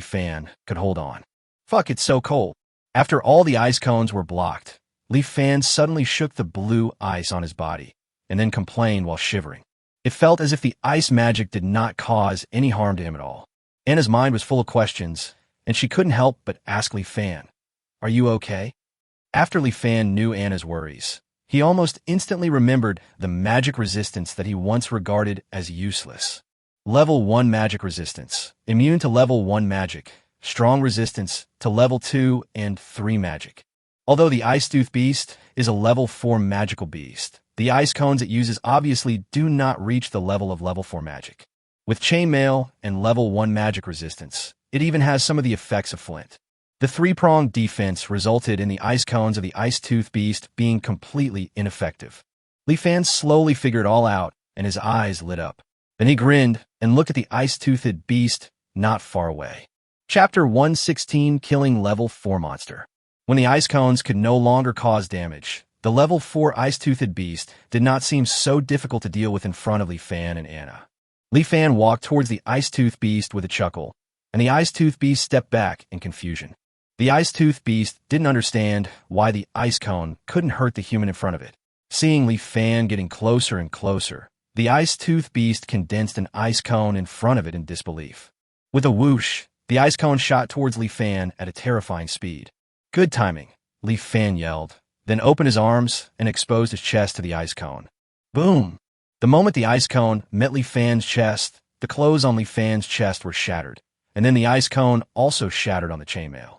Fan could hold on. Fuck, it's so cold. After all the ice cones were blocked, Li Fan suddenly shook the blue ice on his body, and then complained while shivering. It felt as if the ice magic did not cause any harm to him at all. Anna's mind was full of questions, and she couldn't help but ask Li Fan, "Are you okay?" After Li Fan knew Anna's worries, he almost instantly remembered the magic resistance that he once regarded as useless. Level 1 magic resistance, immune to level 1 magic, strong resistance to level 2 and 3 magic. Although the Ice-Tooth Beast is a level 4 magical beast, the ice cones it uses obviously do not reach the level of level 4 magic. With chainmail and level 1 magic resistance, it even has some of the effects of flint. The three-pronged defense resulted in the ice cones of the Ice-Tooth Beast being completely ineffective. Li Fan slowly figured it all out, and his eyes lit up. Then he grinned and looked at the ice-toothed beast not far away. Chapter 116, Killing Level 4 Monster. When the ice cones could no longer cause damage, the level 4 ice-toothed beast did not seem so difficult to deal with in front of Li Fan and Anna. Li Fan walked towards the ice-toothed beast with a chuckle, and the ice-toothed beast stepped back in confusion. The ice-toothed beast didn't understand why the ice cone couldn't hurt the human in front of it. Seeing Li Fan getting closer and closer, the ice-toothed beast condensed an ice cone in front of it in disbelief. With a whoosh, the ice cone shot towards Li Fan at a terrifying speed. "Good timing," Li Fan yelled, then opened his arms and exposed his chest to the ice cone. Boom! The moment the ice cone met Li Fan's chest, the clothes on Li Fan's chest were shattered, and then the ice cone also shattered on the chainmail.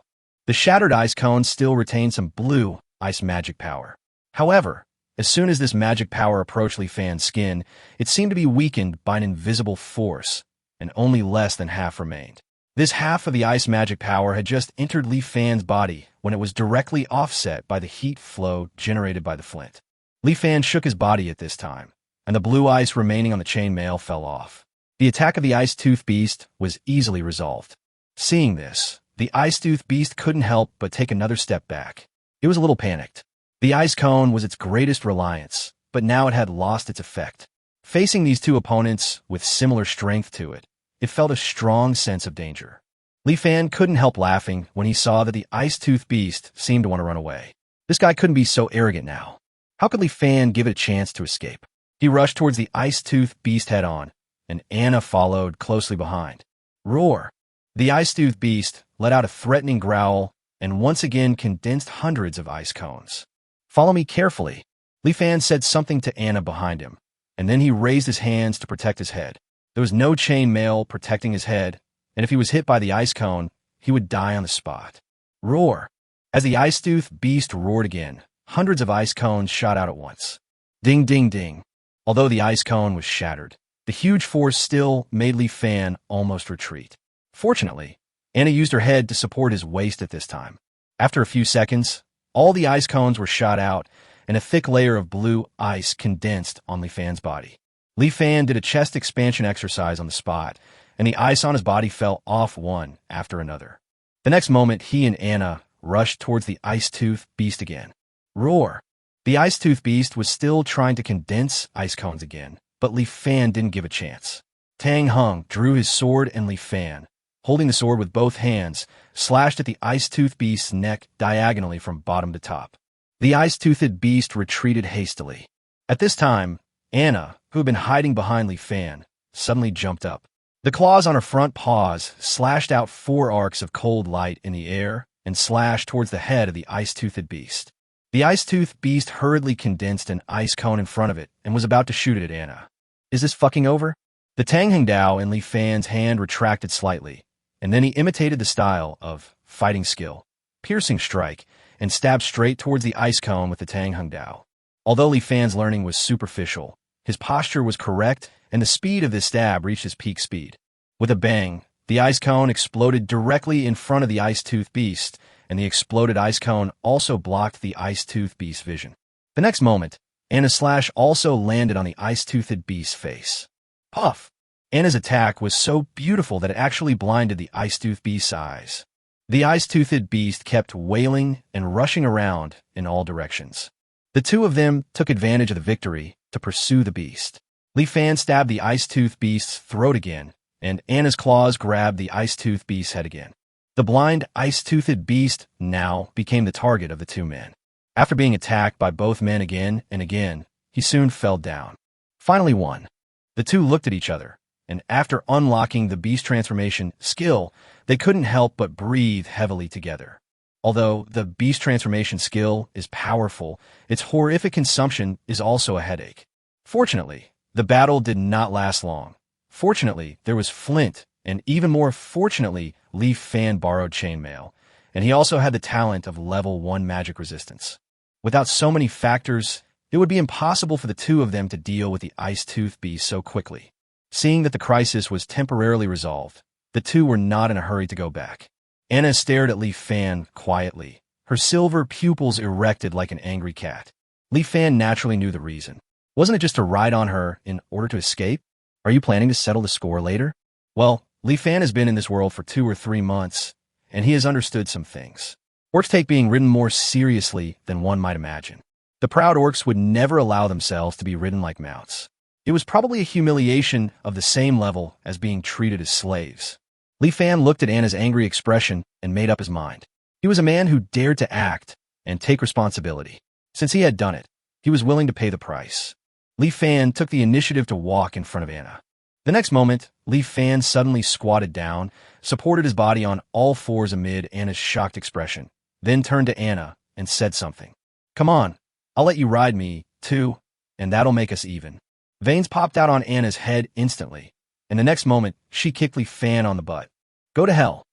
The shattered ice cone still retained some blue ice magic power. However, as soon as this magic power approached Li Fan's skin, it seemed to be weakened by an invisible force, and only less than half remained. This half of the ice magic power had just entered Li Fan's body when it was directly offset by the heat flow generated by the flint. Li Fan shook his body at this time, and the blue ice remaining on the chainmail fell off. The attack of the Ice-Tooth Beast was easily resolved. Seeing this, the Ice-Tooth Beast couldn't help but take another step back. It was a little panicked. The ice cone was its greatest reliance, but now it had lost its effect. Facing these two opponents with similar strength to it, it felt a strong sense of danger. Li Fan couldn't help laughing when he saw that the Ice-Tooth Beast seemed to want to run away. This guy couldn't be so arrogant now. How could Li Fan give it a chance to escape? He rushed towards the Ice-Tooth Beast head-on, and Anna followed closely behind. Roar! The Ice-Tooth Beast let out a threatening growl and once again condensed hundreds of ice cones. "Follow me carefully," Li Fan said something to Anna behind him, and then he raised his hands to protect his head. There was no chainmail protecting his head, and if he was hit by the ice cone, he would die on the spot. Roar! As the Ice-Tooth Beast roared again, hundreds of ice cones shot out at once. Ding, ding, ding. Although the ice cone was shattered, the huge force still made Li Fan almost retreat. Fortunately, Anna used her head to support his waist at this time. After a few seconds, all the ice cones were shot out, and a thick layer of blue ice condensed on Li Fan's body. Li Fan did a chest expansion exercise on the spot, and the ice on his body fell off one after another. The next moment, he and Anna rushed towards the ice-tooth beast again. Roar! The ice-tooth beast was still trying to condense ice cones again, but Li Fan didn't give a chance. Tang Hung drew his sword, and Li Fan, holding the sword with both hands, slashed at the ice-tooth beast's neck diagonally from bottom to top. The ice-toothed beast retreated hastily. At this time, Anna, who had been hiding behind Li Fan, suddenly jumped up. The claws on her front paws slashed out 4 arcs of cold light in the air and slashed towards the head of the ice-toothed beast. The ice-toothed beast hurriedly condensed an ice cone in front of it and was about to shoot it at Anna. Is this fucking over? The Tang Hung Dao in Li Fan's hand retracted slightly, and then he imitated the style of fighting skill, piercing strike, and stabbed straight towards the ice cone with the Tang Hung Dao. Although Li Fan's learning was superficial, his posture was correct, and the speed of this stab reached its peak speed. With a bang, the ice cone exploded directly in front of the ice-tooth beast, and the exploded ice cone also blocked the ice-tooth beast's vision. The next moment, Anna's slash also landed on the ice-toothed beast's face. Puff! Anna's attack was so beautiful that it actually blinded the ice-tooth beast's eyes. The ice-toothed beast kept wailing and rushing around in all directions. The two of them took advantage of the victory to pursue the beast. Li Fan stabbed the ice-tooth beast's throat again, and Anna's claws grabbed the ice-tooth beast's head again. The blind ice-toothed beast now became the target of the two men. After being attacked by both men again and again, he soon fell down. Finally won. The two looked at each other, and after unlocking the beast transformation skill, they couldn't help but breathe heavily together. Although the beast transformation skill is powerful, its horrific consumption is also a headache. Fortunately, the battle did not last long. Fortunately, there was flint, and even more fortunately, Li Fan borrowed chainmail, and he also had the talent of level 1 magic resistance. Without so many factors, it would be impossible for the two of them to deal with the ice-tooth beast so quickly. Seeing that the crisis was temporarily resolved, the two were not in a hurry to go back. Anna stared at Li Fan quietly, her silver pupils erected like an angry cat. Li Fan naturally knew the reason. Wasn't it just to ride on her in order to escape? Are you planning to settle the score later? Well, Li Fan has been in this world for 2 or 3 months, and he has understood some things. Orcs take being ridden more seriously than one might imagine. The proud orcs would never allow themselves to be ridden like mounts. It was probably a humiliation of the same level as being treated as slaves. Li Fan looked at Anna's angry expression and made up his mind. He was a man who dared to act and take responsibility. Since he had done it, he was willing to pay the price. Li Fan took the initiative to walk in front of Anna. The next moment, Li Fan suddenly squatted down, supported his body on all fours amid Anna's shocked expression, then turned to Anna and said something. Come on, I'll let you ride me, too, and that'll make us even. Veins popped out on Anna's head instantly, and the next moment, she kicked Li Fan on the butt. Go to hell.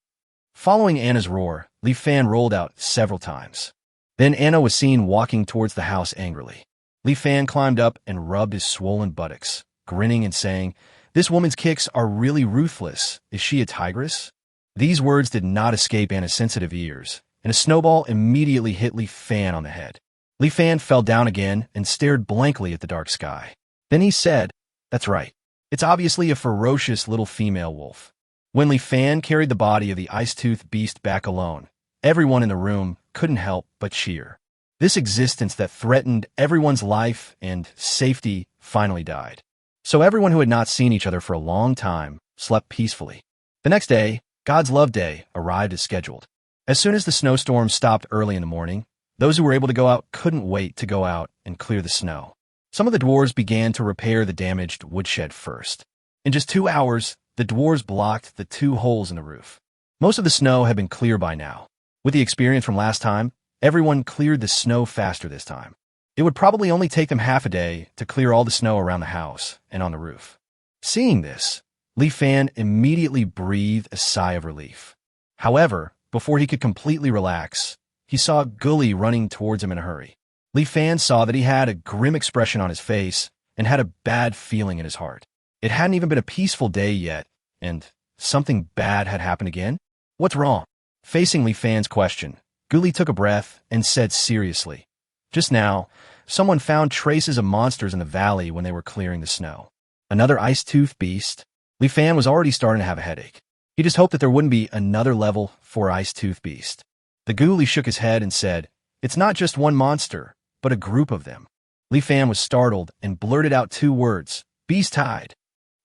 Following Anna's roar, Li Fan rolled out several times. Then Anna was seen walking towards the house angrily. Li Fan climbed up and rubbed his swollen buttocks, grinning and saying, This woman's kicks are really ruthless. Is she a tigress? These words did not escape Anna's sensitive ears, and a snowball immediately hit Li Fan on the head. Li Fan fell down again and stared blankly at the dark sky. Then he said, That's right. It's obviously a ferocious little female wolf. When Li Fan carried the body of the ice-tooth beast back alone, everyone in the room couldn't help but cheer. This existence that threatened everyone's life and safety finally died. So everyone who had not seen each other for a long time slept peacefully. The next day, God's Love Day arrived as scheduled. As soon as the snowstorm stopped early in the morning, those who were able to go out couldn't wait to go out and clear the snow. Some of the dwarves began to repair the damaged woodshed first. In just 2 hours, the dwarves blocked the 2 holes in the roof. Most of the snow had been clear by now. With the experience from last time, everyone cleared the snow faster this time. It would probably only take them half a day to clear all the snow around the house and on the roof. Seeing this, Li Fan immediately breathed a sigh of relief. However, before he could completely relax, he saw Gully running towards him in a hurry. Li Fan saw that he had a grim expression on his face and had a bad feeling in his heart. It hadn't even been a peaceful day yet, and something bad had happened again? What's wrong? Facing Li Fan's question, Gully took a breath and said seriously, Just now, someone found traces of monsters in the valley when they were clearing the snow. Another ice-toothed beast? Li Fan was already starting to have a headache. He just hoped that there wouldn't be another level 4 ice-toothed beast. The ghoulie shook his head and said, "It's not just one monster, but a group of them." Li Fan was startled and blurted out 2 words, "Beast-tide."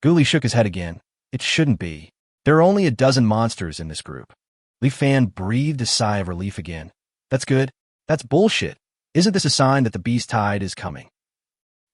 Ghoulie shook his head again. "It shouldn't be. There are only a dozen monsters in this group." Li Fan breathed a sigh of relief again. "That's good. That's bullshit. Isn't this a sign that the beast-tide is coming?"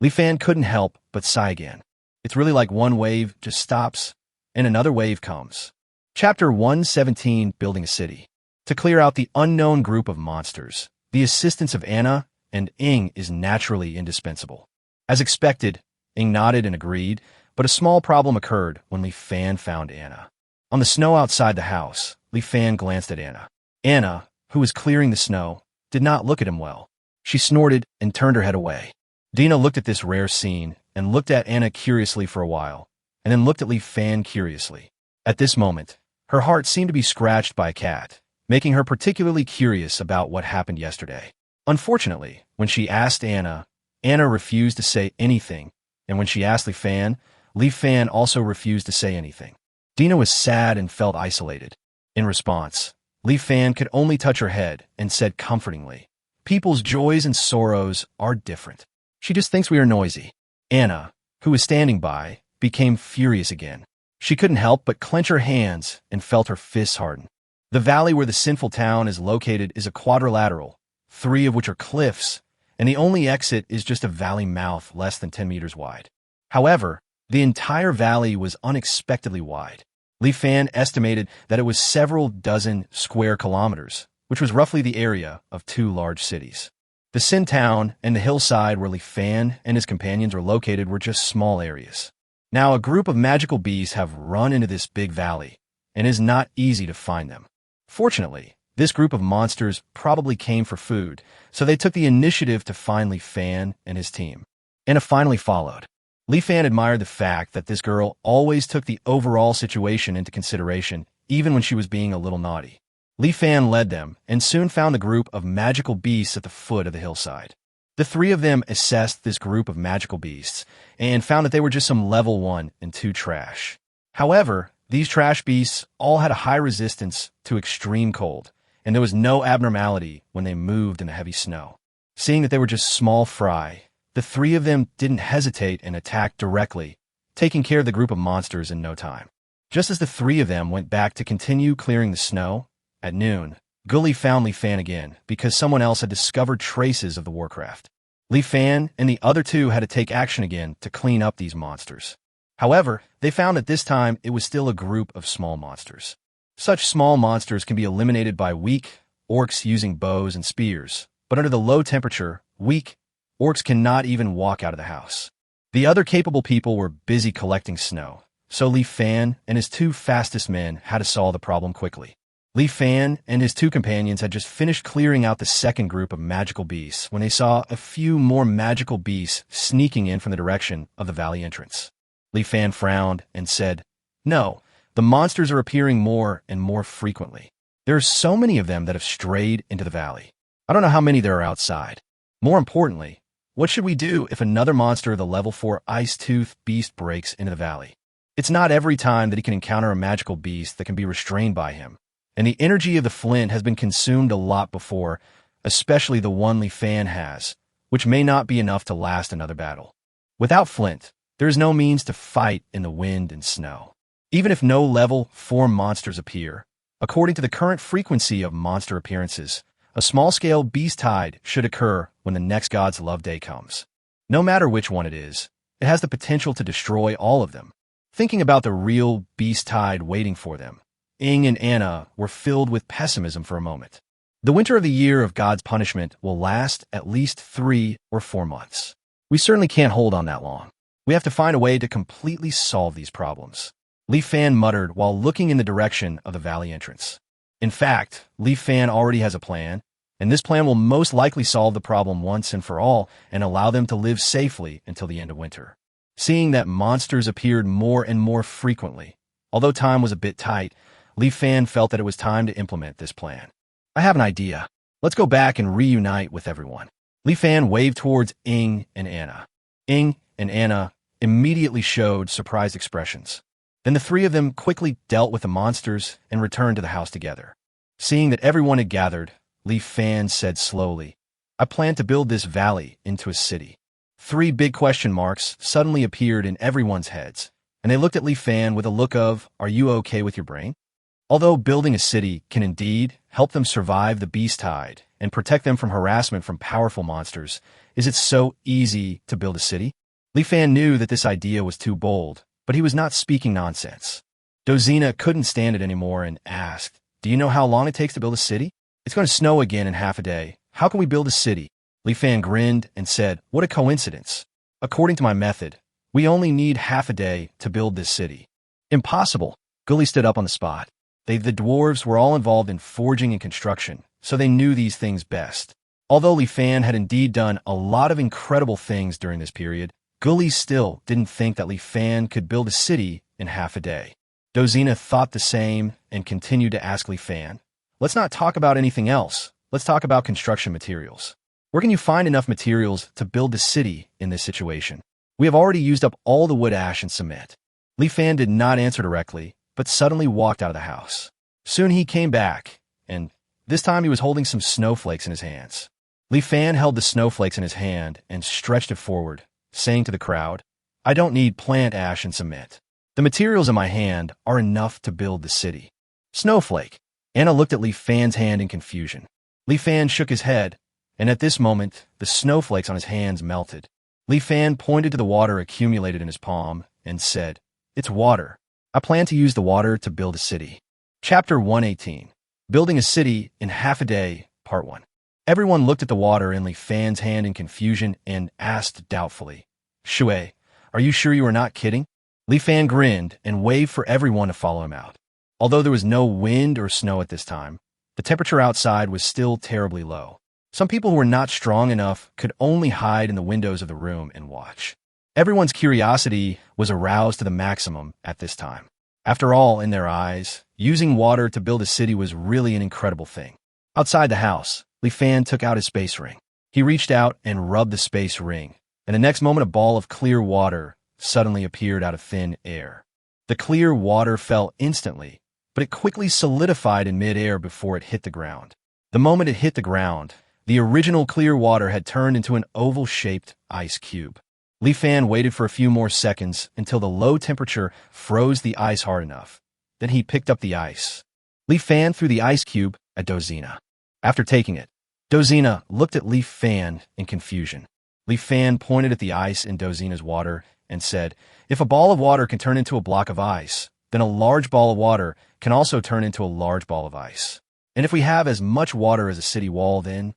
Li Fan couldn't help but sigh again. It's really like one wave just stops, and another wave comes. Chapter 117, Building a City. To clear out the unknown group of monsters, the assistance of Anna and Ing is naturally indispensable. As expected, Ing nodded and agreed, but a small problem occurred when Li Fan found Anna. On the snow outside the house, Li Fan glanced at Anna. Anna, who was clearing the snow, did not look at him well. She snorted and turned her head away. Dina looked at this rare scene and looked at Anna curiously for a while, and then looked at Li Fan curiously. At this moment, her heart seemed to be scratched by a cat, making her particularly curious about what happened yesterday. Unfortunately, when she asked Anna, Anna refused to say anything, and when she asked Li Fan also refused to say anything. Dina was sad and felt isolated. In response, Li Fan could only touch her head and said comfortingly, "People's joys and sorrows are different. She just thinks we are noisy." Anna, who was standing by, became furious again. She couldn't help but clench her hands and felt her fists harden. The valley where the sinful town is located is a quadrilateral, 3 of which are cliffs, and the only exit is just a valley mouth less than 10 meters wide. However, the entire valley was unexpectedly wide. Li Fan estimated that it was several dozen square kilometers, which was roughly the area of 2 large cities. The Sin Town and the hillside where Li Fan and his companions were located were just small areas. Now, a group of magical beasts have run into this big valley, and it is not easy to find them. Fortunately, this group of monsters probably came for food, so they took the initiative to find Li Fan and his team. Anna finally followed. Li Fan admired the fact that this girl always took the overall situation into consideration, even when she was being a little naughty. Li Fan led them and soon found the group of magical beasts at the foot of the hillside. The 3 of them assessed this group of magical beasts and found that they were just some level 1 and 2 trash. However, these trash beasts all had a high resistance to extreme cold, and there was no abnormality when they moved in the heavy snow. Seeing that they were just small fry, the 3 of them didn't hesitate and attacked directly, taking care of the group of monsters in no time. Just as the 3 of them went back to continue clearing the snow, at noon, Gully found Li Fan again because someone else had discovered traces of the warcraft. Li Fan and the other 2 had to take action again to clean up these monsters. However, they found that this time it was still a group of small monsters. Such small monsters can be eliminated by weak orcs using bows and spears, but under the low temperature, weak orcs cannot even walk out of the house. The other capable people were busy collecting snow, so Li Fan and his 2 fastest men had to solve the problem quickly. Li Fan and his 2 companions had just finished clearing out the second group of magical beasts when they saw a few more magical beasts sneaking in from the direction of the valley entrance. Li Fan frowned and said, "No, the monsters are appearing more and more frequently. There are so many of them that have strayed into the valley. I don't know how many there are outside. More importantly, what should we do if another monster of the level 4 ice-tooth beast breaks into the valley? It's not every time that he can encounter a magical beast that can be restrained by him, and the energy of the flint has been consumed a lot before, especially the one Li Fan has, which may not be enough to last another battle. Without flint, there is no means to fight in the wind and snow. Even if no level 4 monsters appear, according to the current frequency of monster appearances, a small-scale beast-tide should occur when the next God's Love Day comes. No matter which one it is, it has the potential to destroy all of them. Thinking about the real beast-tide waiting for them, Ing and Anna were filled with pessimism for a moment. The winter of the year of God's punishment will last at least 3 or 4 months. We certainly can't hold on that long. We have to find a way to completely solve these problems. Li Fan muttered while looking in the direction of the valley entrance. In fact, Li Fan already has a plan, and this plan will most likely solve the problem once and for all and allow them to live safely until the end of winter. Seeing that monsters appeared more and more frequently, although time was a bit tight, Li Fan felt that it was time to implement this plan. I have an idea. Let's go back and reunite with everyone. Li Fan waved towards Ing and Anna. Ing and Anna immediately showed surprised expressions. Then the three of them quickly dealt with the monsters and returned to the house together. Seeing that everyone had gathered, Li Fan said slowly, "I plan to build this valley into a city." Three big question marks suddenly appeared in everyone's heads, and they looked at Li Fan with a look of, "Are you okay with your brain?" Although building a city can indeed help them survive the beast tide and protect them from harassment from powerful monsters, is it so easy to build a city? Li Fan knew that this idea was too bold, but he was not speaking nonsense. Dozina couldn't stand it anymore and asked, "Do you know how long it takes to build a city? It's going to snow again in half a day. How can we build a city?" Li Fan grinned and said, "What a coincidence. According to my method, we only need half a day to build this city." "Impossible." Gully stood up on the spot. The dwarves were all involved in forging and construction, so they knew these things best. Although Li Fan had indeed done a lot of incredible things during this period, Gully still didn't think that Li Fan could build a city in half a day. Dozina thought the same and continued to ask Li Fan, "Let's not talk about anything else. Let's talk about construction materials. Where can you find enough materials to build the city in this situation? We have already used up all the wood, ash, and cement." Li Fan did not answer directly, but suddenly walked out of the house. Soon he came back, and this time he was holding some snowflakes in his hands. Li Fan held the snowflakes in his hand and stretched it forward, saying to the crowd, "I don't need plant ash and cement. The materials in my hand are enough to build the city." Snowflake. Anna looked at Li Fan's hand in confusion. Li Fan shook his head, and at this moment, the snowflakes on his hands melted. Li Fan pointed to the water accumulated in his palm and said, "It's water. I plan to use the water to build a city." Chapter 118. Building a City in Half a Day, Part 1. Everyone looked at the water in Li Fan's hand in confusion and asked doubtfully, "Shui, are you sure you are not kidding?" Li Fan grinned and waved for everyone to follow him out. Although there was no wind or snow at this time, the temperature outside was still terribly low. Some people who were not strong enough could only hide in the windows of the room and watch. Everyone's curiosity was aroused to the maximum at this time. After all, in their eyes, using water to build a city was really an incredible thing. Outside the house, Li Fan took out his space ring. He reached out and rubbed the space ring, and the next moment a ball of clear water suddenly appeared out of thin air. The clear water fell instantly, but it quickly solidified in mid-air before it hit the ground. The moment it hit the ground, the original clear water had turned into an oval-shaped ice cube. Li Fan waited for a few more seconds until the low temperature froze the ice hard enough. Then he picked up the ice. Li Fan threw the ice cube at Dozina. After taking it, Dozina looked at Li Fan in confusion. Li Fan pointed at the ice in Dozina's water and said, "If a ball of water can turn into a block of ice, then a large ball of water can also turn into a large ball of ice. And if we have as much water as a city wall, then..."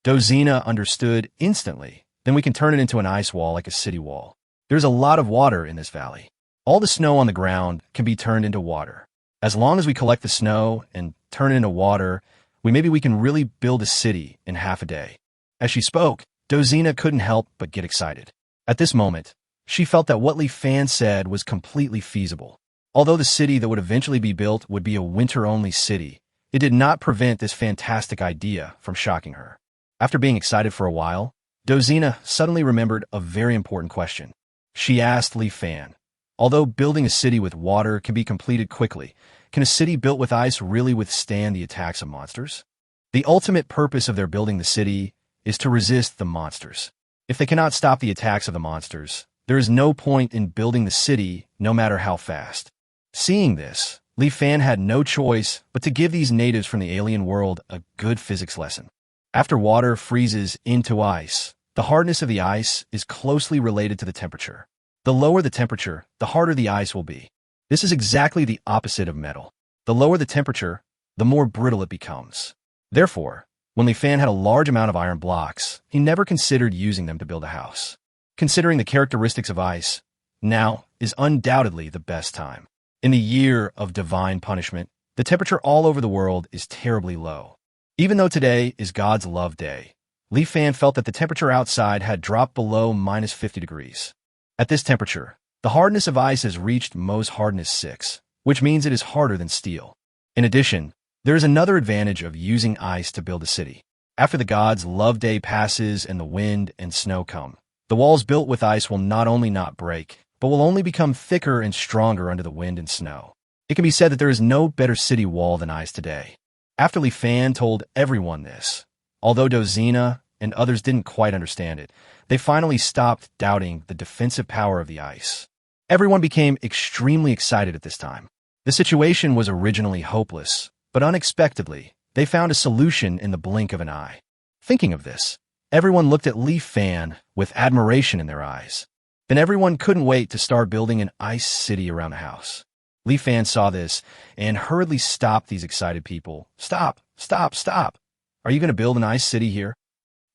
Dozina understood instantly. "Then we can turn it into an ice wall like a city wall. There's a lot of water in this valley. All the snow on the ground can be turned into water. As long as we collect the snow and turn it into water, maybe we can really build a city in half a day." As she spoke, Dozina couldn't help but get excited. At this moment, she felt that what Li Fan said was completely feasible. Although the city that would eventually be built would be a winter-only city, it did not prevent this fantastic idea from shocking her. After being excited for a while, Dozina suddenly remembered a very important question. She asked Li Fan, "Although building a city with water can be completed quickly, can a city built with ice really withstand the attacks of monsters?" The ultimate purpose of their building the city is to resist the monsters. If they cannot stop the attacks of the monsters, there is no point in building the city, no matter how fast. Seeing this, Li Fan had no choice but to give these natives from the alien world a good physics lesson. After water freezes into ice, the hardness of the ice is closely related to the temperature. The lower the temperature, the harder the ice will be. This is exactly the opposite of metal. The lower the temperature, the more brittle it becomes. Therefore, when Li Fan had a large amount of iron blocks, he never considered using them to build a house. Considering the characteristics of ice, now is undoubtedly the best time. In the year of divine punishment, the temperature all over the world is terribly low. Even though today is God's love day, Li Fan felt that the temperature outside had dropped below minus 50 degrees. At this temperature, the hardness of ice has reached Mohs hardness 6, which means it is harder than steel. In addition, there is another advantage of using ice to build a city. After the gods' love day passes and the wind and snow come, the walls built with ice will not only not break, but will only become thicker and stronger under the wind and snow. It can be said that there is no better city wall than ice today. After Li Fan told everyone this, although Dozina and others didn't quite understand it, they finally stopped doubting the defensive power of the ice. Everyone became extremely excited at this time. The situation was originally hopeless, but unexpectedly, they found a solution in the blink of an eye. Thinking of this, everyone looked at Li Fan with admiration in their eyes. Then everyone couldn't wait to start building an ice city around the house. Li Fan saw this and hurriedly stopped these excited people. Stop, stop, stop. Are you going to build an ice city here?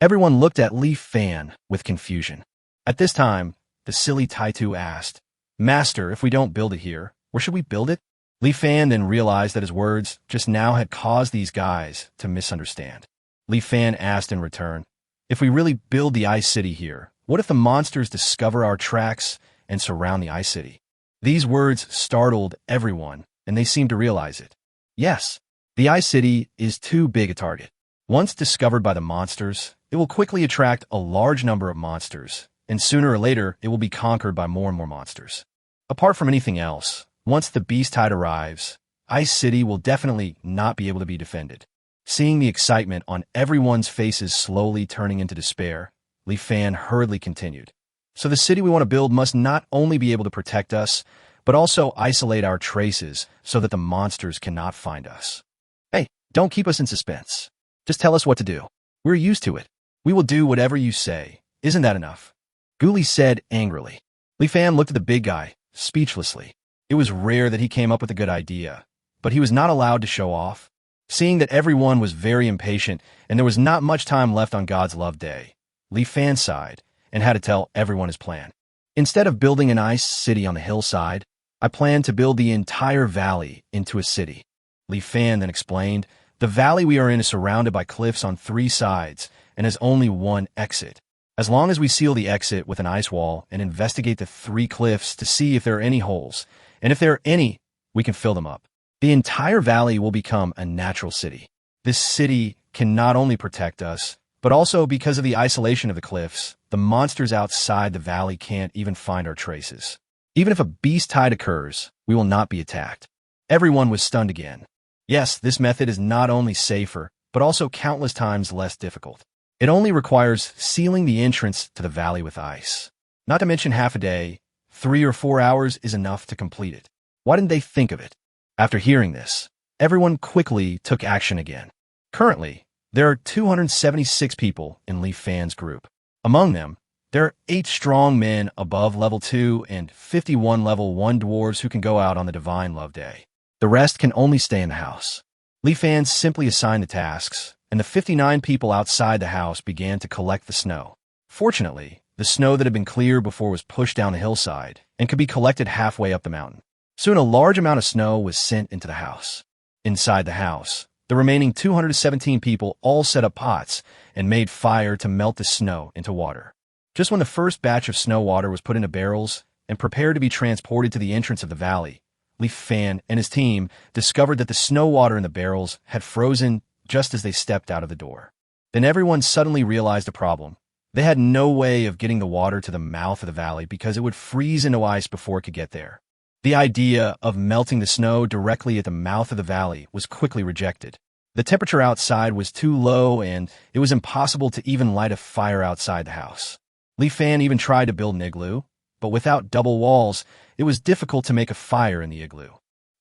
Everyone looked at Li Fan with confusion. At this time, the silly Taitu asked, Master, if we don't build it here, where should we build it? Li Fan then realized that his words just now had caused these guys to misunderstand. Li Fan asked in return, if we really build the ice city here, what if the monsters discover our tracks and surround the ice city? These words startled everyone, and they seemed to realize it. Yes, the ice city is too big a target. Once discovered by the monsters, it will quickly attract a large number of monsters, and sooner or later, it will be conquered by more and more monsters. Apart from anything else, once the beast tide arrives, Ice City will definitely not be able to be defended. Seeing the excitement on everyone's faces slowly turning into despair, Li Fan hurriedly continued. So the city we want to build must not only be able to protect us, but also isolate our traces so that the monsters cannot find us. Hey, don't keep us in suspense. Just tell us what to do. We're used to it. We will do whatever you say. Isn't that enough? Guli said angrily. Li Fan looked at the big guy, speechlessly. It was rare that he came up with a good idea, but he was not allowed to show off. Seeing that everyone was very impatient and there was not much time left on God's Love Day, Li Fan sighed and had to tell everyone his plan. Instead of building an ice city on the hillside, I plan to build the entire valley into a city. Li Fan then explained, the valley we are in is surrounded by cliffs on 3 sides and has only one exit. As long as we seal the exit with an ice wall and investigate the 3 cliffs to see if there are any holes, and if there are any, we can fill them up. The entire valley will become a natural city. This city can not only protect us, but also because of the isolation of the cliffs, the monsters outside the valley can't even find our traces. Even if a beast tide occurs, we will not be attacked. Everyone was stunned again. Yes, this method is not only safer, but also countless times less difficult. It only requires sealing the entrance to the valley with ice. Not to mention half a day, 3 or 4 hours is enough to complete it. Why didn't they think of it? After hearing this, everyone quickly took action again. Currently, there are 276 people in Li Fan's group. Among them, there are 8 strong men above level 2 and 51 level 1 dwarves who can go out on the Divine Love Day. The rest can only stay in the house. Li Fan simply assigned the tasks, and the 59 people outside the house began to collect the snow. Fortunately, the snow that had been cleared before was pushed down the hillside and could be collected halfway up the mountain. Soon a large amount of snow was sent into the house. Inside the house, the remaining 217 people all set up pots and made fire to melt the snow into water. Just when the first batch of snow water was put into barrels and prepared to be transported to the entrance of the valley, Li Fan and his team discovered that the snow water in the barrels had frozen just as they stepped out of the door. Then everyone suddenly realized a problem. They had no way of getting the water to the mouth of the valley because it would freeze into ice before it could get there. The idea of melting the snow directly at the mouth of the valley was quickly rejected. The temperature outside was too low and it was impossible to even light a fire outside the house. Li Fan even tried to build an igloo, but without double walls, it was difficult to make a fire in the igloo.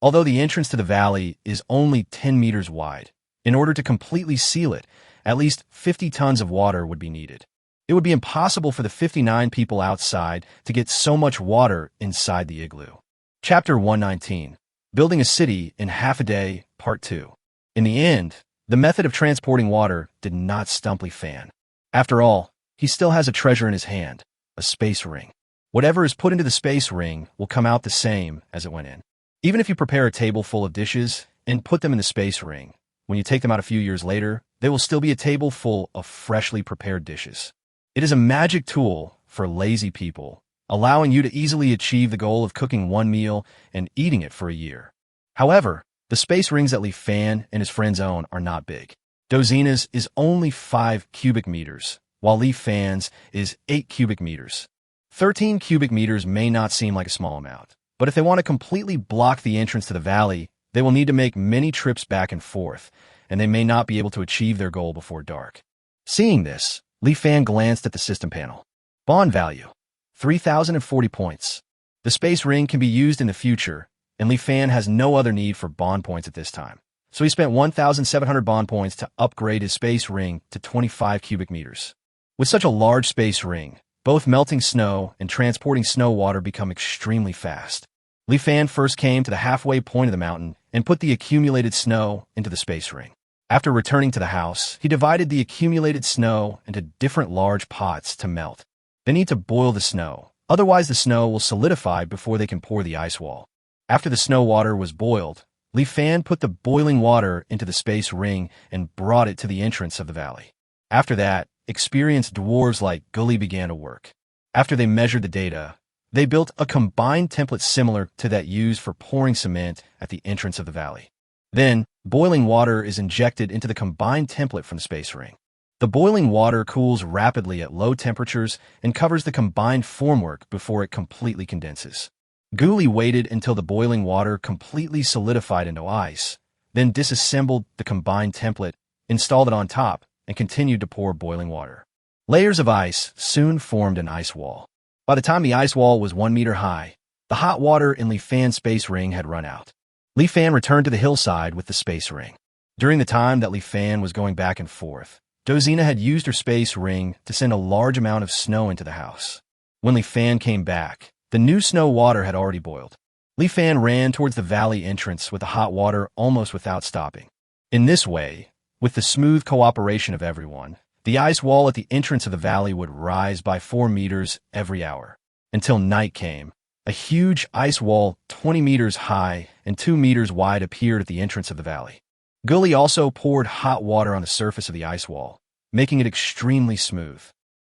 Although the entrance to the valley is only 10 meters wide, in order to completely seal it, at least 50 tons of water would be needed. It would be impossible for the 59 people outside to get so much water inside the igloo. Chapter 119, Building a City in Half a Day, Part 2. In the end, the method of transporting water did not stump Li Fan. After all, he still has a treasure in his hand, a space ring. Whatever is put into the space ring will come out the same as it went in. Even if you prepare a table full of dishes and put them in the space ring, when you take them out a few years later, they will still be a table full of freshly prepared dishes. It is a magic tool for lazy people, allowing you to easily achieve the goal of cooking one meal and eating it for a year. However, the space rings that Li Fan and his friends own are not big. Dozina's is only 5 cubic meters, while Li Fan's is 8 cubic meters. 13 cubic meters may not seem like a small amount, but if they want to completely block the entrance to the valley, they will need to make many trips back and forth, and they may not be able to achieve their goal before dark. Seeing this, Li Fan glanced at the system panel. Bond value: 3,040 points. The space ring can be used in the future, and Li Fan has no other need for bond points at this time. So he spent 1,700 bond points to upgrade his space ring to 25 cubic meters. With such a large space ring, both melting snow and transporting snow water become extremely fast. Li Fan first came to the halfway point of the mountain and put the accumulated snow into the space ring. After returning to the house, he divided the accumulated snow into different large pots to melt. They need to boil the snow, otherwise the snow will solidify before they can pour the ice wall. After the snow water was boiled, Li Fan put the boiling water into the space ring and brought it to the entrance of the valley. After that, experienced dwarves like Gully began to work. After they measured the data, they built a combined template similar to that used for pouring cement at the entrance of the valley. Then, boiling water is injected into the combined template from the space ring. The boiling water cools rapidly at low temperatures and covers the combined formwork before it completely condenses. Guli waited until the boiling water completely solidified into ice, then disassembled the combined template, installed it on top, and continued to pour boiling water. Layers of ice soon formed an ice wall. By the time the ice wall was 1 meter high, the hot water in Li Fan's space ring had run out. Li Fan returned to the hillside with the space ring. During the time that Li Fan was going back and forth, Dozina had used her space ring to send a large amount of snow into the house. When Li Fan came back, the new snow water had already boiled. Li Fan ran towards the valley entrance with the hot water almost without stopping. In this way, with the smooth cooperation of everyone, the ice wall at the entrance of the valley would rise by 4 meters every hour. Until night came, a huge ice wall 20 meters high and 2 meters wide appeared at the entrance of the valley. Gully also poured hot water on the surface of the ice wall, making it extremely smooth.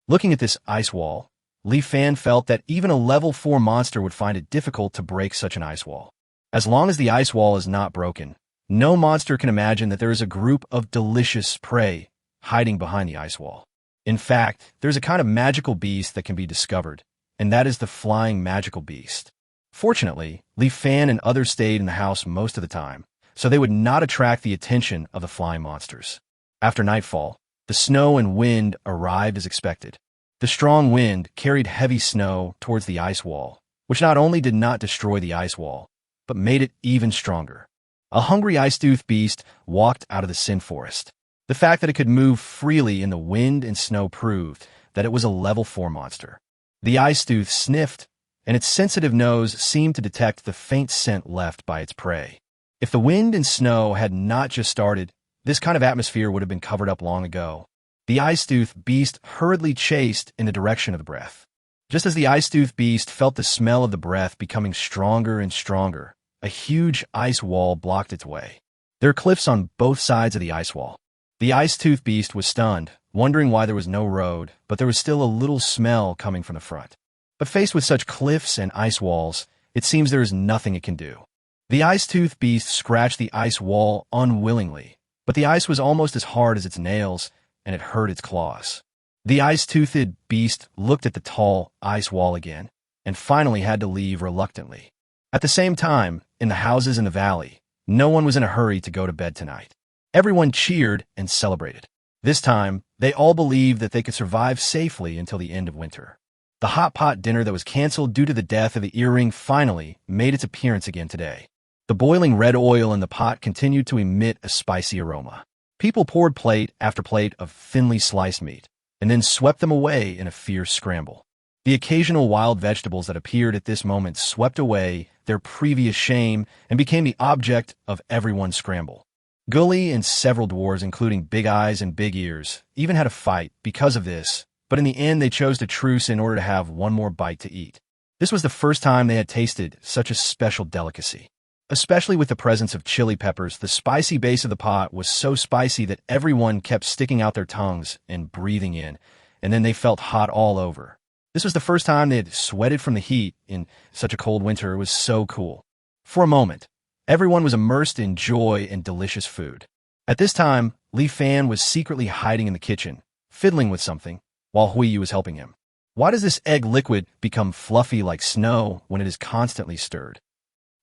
Looking at this ice wall, Li Fan felt that even a level 4 monster would find it difficult to break such an ice wall. As long as the ice wall is not broken, no monster can imagine that there is a group of delicious prey hiding behind the ice wall. In fact, there's a kind of magical beast that can be discovered, and that is the flying magical beast. Fortunately, Li Fan and others stayed in the house most of the time, so they would not attract the attention of the flying monsters. After nightfall, the snow and wind arrived as expected. The strong wind carried heavy snow towards the ice wall, which not only did not destroy the ice wall, but made it even stronger. A hungry ice-toothed beast walked out of the Sin Forest. The fact that it could move freely in the wind and snow proved that it was a level 4 monster. The ice-tooth sniffed, and its sensitive nose seemed to detect the faint scent left by its prey. If the wind and snow had not just started, this kind of atmosphere would have been covered up long ago. The ice-tooth beast hurriedly chased in the direction of the breath. Just as the ice-tooth beast felt the smell of the breath becoming stronger and stronger, a huge ice wall blocked its way. There are cliffs on both sides of the ice wall. The ice-tooth beast was stunned, wondering why there was no road, but there was still a little smell coming from the front. But faced with such cliffs and ice walls, it seems there is nothing it can do. The ice-tooth beast scratched the ice wall unwillingly, but the ice was almost as hard as its nails, and it hurt its claws. The ice-toothed beast looked at the tall ice wall again, and finally had to leave reluctantly. At the same time, in the houses in the valley, no one was in a hurry to go to bed tonight. Everyone cheered and celebrated. This time, they all believed that they could survive safely until the end of winter. The hot pot dinner that was canceled due to the death of the earring finally made its appearance again today. The boiling red oil in the pot continued to emit a spicy aroma. People poured plate after plate of thinly sliced meat, and then swept them away in a fierce scramble. The occasional wild vegetables that appeared at this moment swept away their previous shame and became the object of everyone's scramble. Gully and several dwarves, including Big Eyes and Big Ears, even had a fight because of this, but in the end they chose to truce in order to have one more bite to eat. This was the first time they had tasted such a special delicacy. Especially with the presence of chili peppers, the spicy base of the pot was so spicy that everyone kept sticking out their tongues and breathing in, and then they felt hot all over. This was the first time they had sweated from the heat in such a cold winter. It was so cool. For a moment, everyone was immersed in joy and delicious food. At this time, Li Fan was secretly hiding in the kitchen, fiddling with something, while Huiyu was helping him. Why does this egg liquid become fluffy like snow when it is constantly stirred?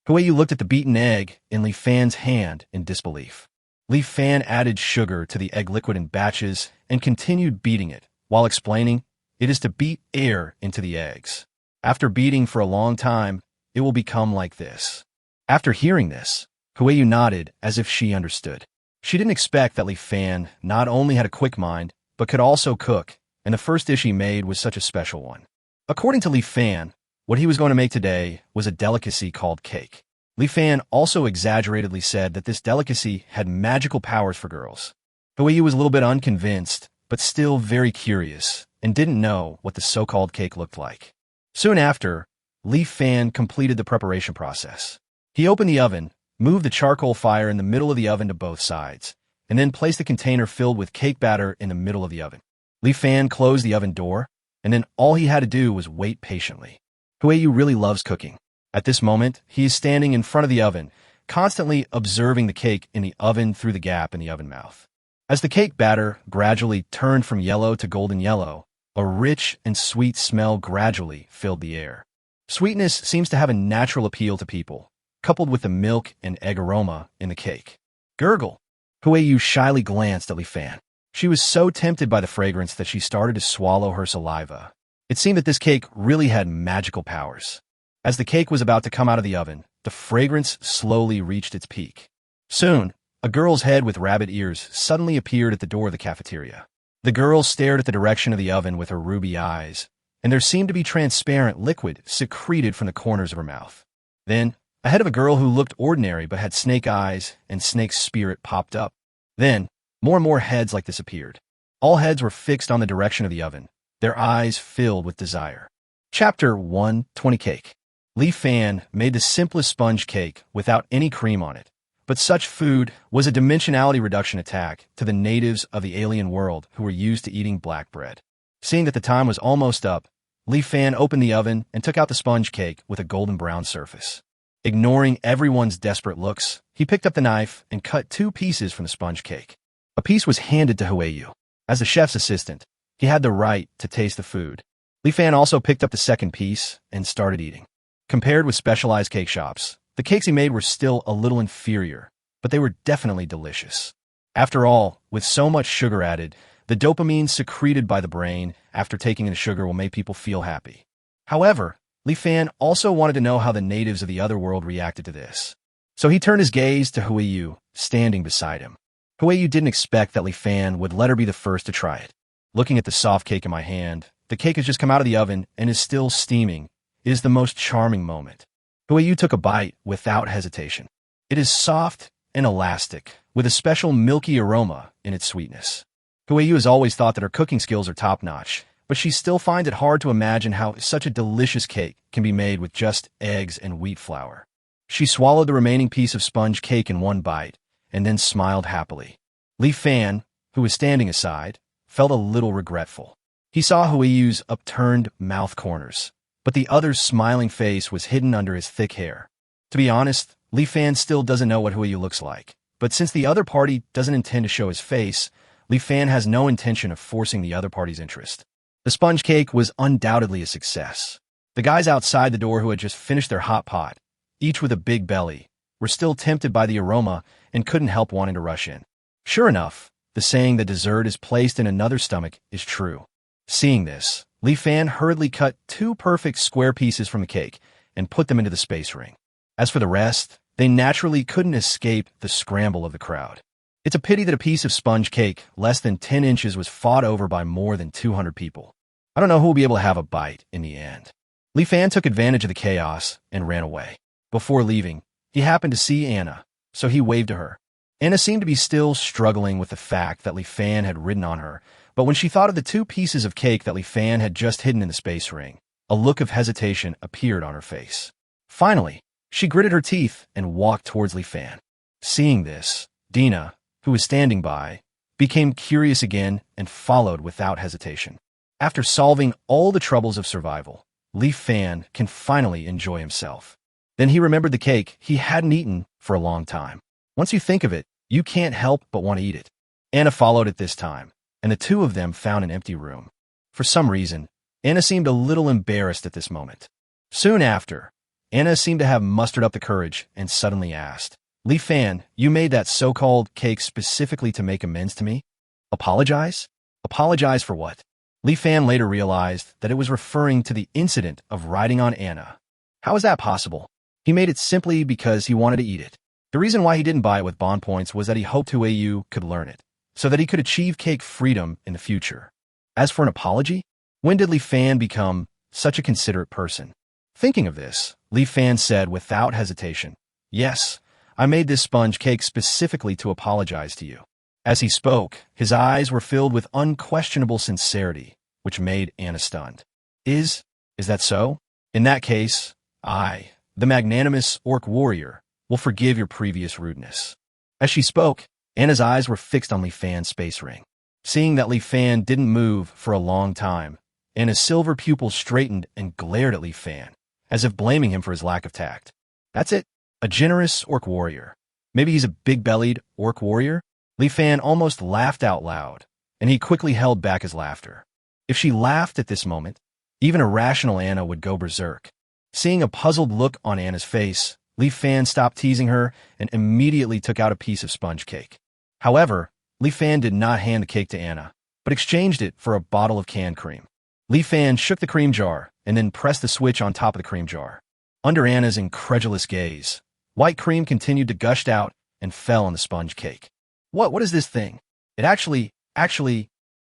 Huiyu looked at the beaten egg in Li Fan's hand in disbelief. Li Fan added sugar to the egg liquid in batches and continued beating it, while explaining, it is to beat air into the eggs. After beating for a long time, it will become like this. After hearing this, Huiyu nodded as if she understood. She didn't expect that Li Fan not only had a quick mind, but could also cook, and the first dish he made was such a special one. According to Li Fan, what he was going to make today was a delicacy called cake. Li Fan also exaggeratedly said that this delicacy had magical powers for girls. Huiyu was a little bit unconvinced, but still very curious, and didn't know what the so-called cake looked like. Soon after, Li Fan completed the preparation process. He opened the oven, moved the charcoal fire in the middle of the oven to both sides, and then placed the container filled with cake batter in the middle of the oven. Li Fan closed the oven door, and then all he had to do was wait patiently. Huiyu really loves cooking. At this moment, he is standing in front of the oven, constantly observing the cake in the oven through the gap in the oven mouth. As the cake batter gradually turned from yellow to golden yellow, a rich and sweet smell gradually filled the air. Sweetness seems to have a natural appeal to people, coupled with the milk and egg aroma in the cake. Gurgle! Huiyu shyly glanced at Li Fan. She was so tempted by the fragrance that she started to swallow her saliva. It seemed that this cake really had magical powers. As the cake was about to come out of the oven, the fragrance slowly reached its peak. Soon, a girl's head with rabbit ears suddenly appeared at the door of the cafeteria. The girl stared at the direction of the oven with her ruby eyes, and there seemed to be transparent liquid secreted from the corners of her mouth. Then, a head of a girl who looked ordinary but had snake eyes and snake spirit popped up. Then, more and more heads like this appeared. All heads were fixed on the direction of the oven, their eyes filled with desire. Chapter 1, 20 Cake. Li Fan made the simplest sponge cake without any cream on it, but such food was a dimensionality reduction attack to the natives of the alien world who were used to eating black bread. Seeing that the time was almost up, Li Fan opened the oven and took out the sponge cake with a golden brown surface. Ignoring everyone's desperate looks, he picked up the knife and cut 2 pieces from the sponge cake. A piece was handed to Huiyu. As the chef's assistant, he had the right to taste the food. Li Fan also picked up the second piece and started eating. Compared with specialized cake shops, the cakes he made were still a little inferior, but they were definitely delicious. After all, with so much sugar added, the dopamine secreted by the brain after taking in the sugar will make people feel happy. However, Li Fan also wanted to know how the natives of the other world reacted to this. So he turned his gaze to Huiyu, standing beside him. Huiyu didn't expect that Li Fan would let her be the first to try it. Looking at the soft cake in my hand, the cake has just come out of the oven and is still steaming. It is the most charming moment. Huiyu took a bite without hesitation. It is soft and elastic, with a special milky aroma in its sweetness. Huiyu has always thought that her cooking skills are top-notch, but she still finds it hard to imagine how such a delicious cake can be made with just eggs and wheat flour. She swallowed the remaining piece of sponge cake in one bite, and then smiled happily. Li Fan, who was standing aside, felt a little regretful. He saw Huiyu's upturned mouth corners, but the other's smiling face was hidden under his thick hair. To be honest, Li Fan still doesn't know what Huiyu looks like, but since the other party doesn't intend to show his face, Li Fan has no intention of forcing the other party's interest. The sponge cake was undoubtedly a success. The guys outside the door who had just finished their hot pot, each with a big belly, were still tempted by the aroma and couldn't help wanting to rush in. Sure enough, the saying that dessert is placed in another's stomach is true. Seeing this, Li Fan hurriedly cut 2 perfect square pieces from the cake and put them into the space ring. As for the rest, they naturally couldn't escape the scramble of the crowd. It's a pity that a piece of sponge cake less than 10 inches was fought over by more than 200 people. I don't know who will be able to have a bite in the end. Li Fan took advantage of the chaos and ran away. Before leaving, he happened to see Anna, so he waved to her. Anna seemed to be still struggling with the fact that Li Fan had ridden on her, but when she thought of the 2 pieces of cake that Li Fan had just hidden in the space ring, a look of hesitation appeared on her face. Finally, she gritted her teeth and walked towards Li Fan. Seeing this, Dina, who was standing by, became curious again and followed without hesitation. After solving all the troubles of survival, Li Fan can finally enjoy himself. Then he remembered the cake he hadn't eaten for a long time. Once you think of it, You can't help but want to eat it. Anna followed at this time, and the two of them found an empty room. For some reason, Anna seemed a little embarrassed at this moment. Soon after, Anna seemed to have mustered up the courage and suddenly asked, Li Fan, you made that so-called cake specifically to make amends to me? Apologize? Apologize for what? Li Fan later realized that it was referring to the incident of riding on Anna. How is that possible? He made it simply because he wanted to eat it. The reason why he didn't buy it with bond points was that he hoped Huayu could learn it, so that he could achieve cake freedom in the future. As for an apology, when did Li Fan become such a considerate person? Thinking of this, Li Fan said without hesitation, Yes, I made this sponge cake specifically to apologize to you. As he spoke, his eyes were filled with unquestionable sincerity, which made Anna stunned. Is that so? In that case, I, the magnanimous orc warrior, will forgive your previous rudeness. As she spoke, Anna's eyes were fixed on Li Fan's space ring. Seeing that Li Fan didn't move for a long time, Anna's silver pupils straightened and glared at Li Fan, as if blaming him for his lack of tact. That's it, a generous orc warrior. Maybe he's a big-bellied orc warrior? Li Fan almost laughed out loud, and he quickly held back his laughter. If she laughed at this moment, even a rational Anna would go berserk. Seeing a puzzled look on Anna's face, Li Fan stopped teasing her and immediately took out a piece of sponge cake. However, Li Fan did not hand the cake to Anna, but exchanged it for a bottle of canned cream. Li Fan shook the cream jar and then pressed the switch on top of the cream jar. Under Anna's incredulous gaze, white cream continued to gush out and fell on the sponge cake. What is this thing? It actually,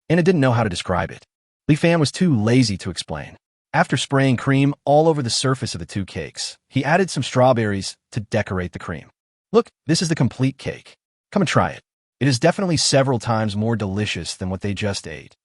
Anna didn't know how to describe it. Li Fan was too lazy to explain. After spraying cream all over the surface of the two cakes, he added some strawberries to decorate the cream. Look, this is the complete cake. Come and try it. It is definitely several times more delicious than what they just ate.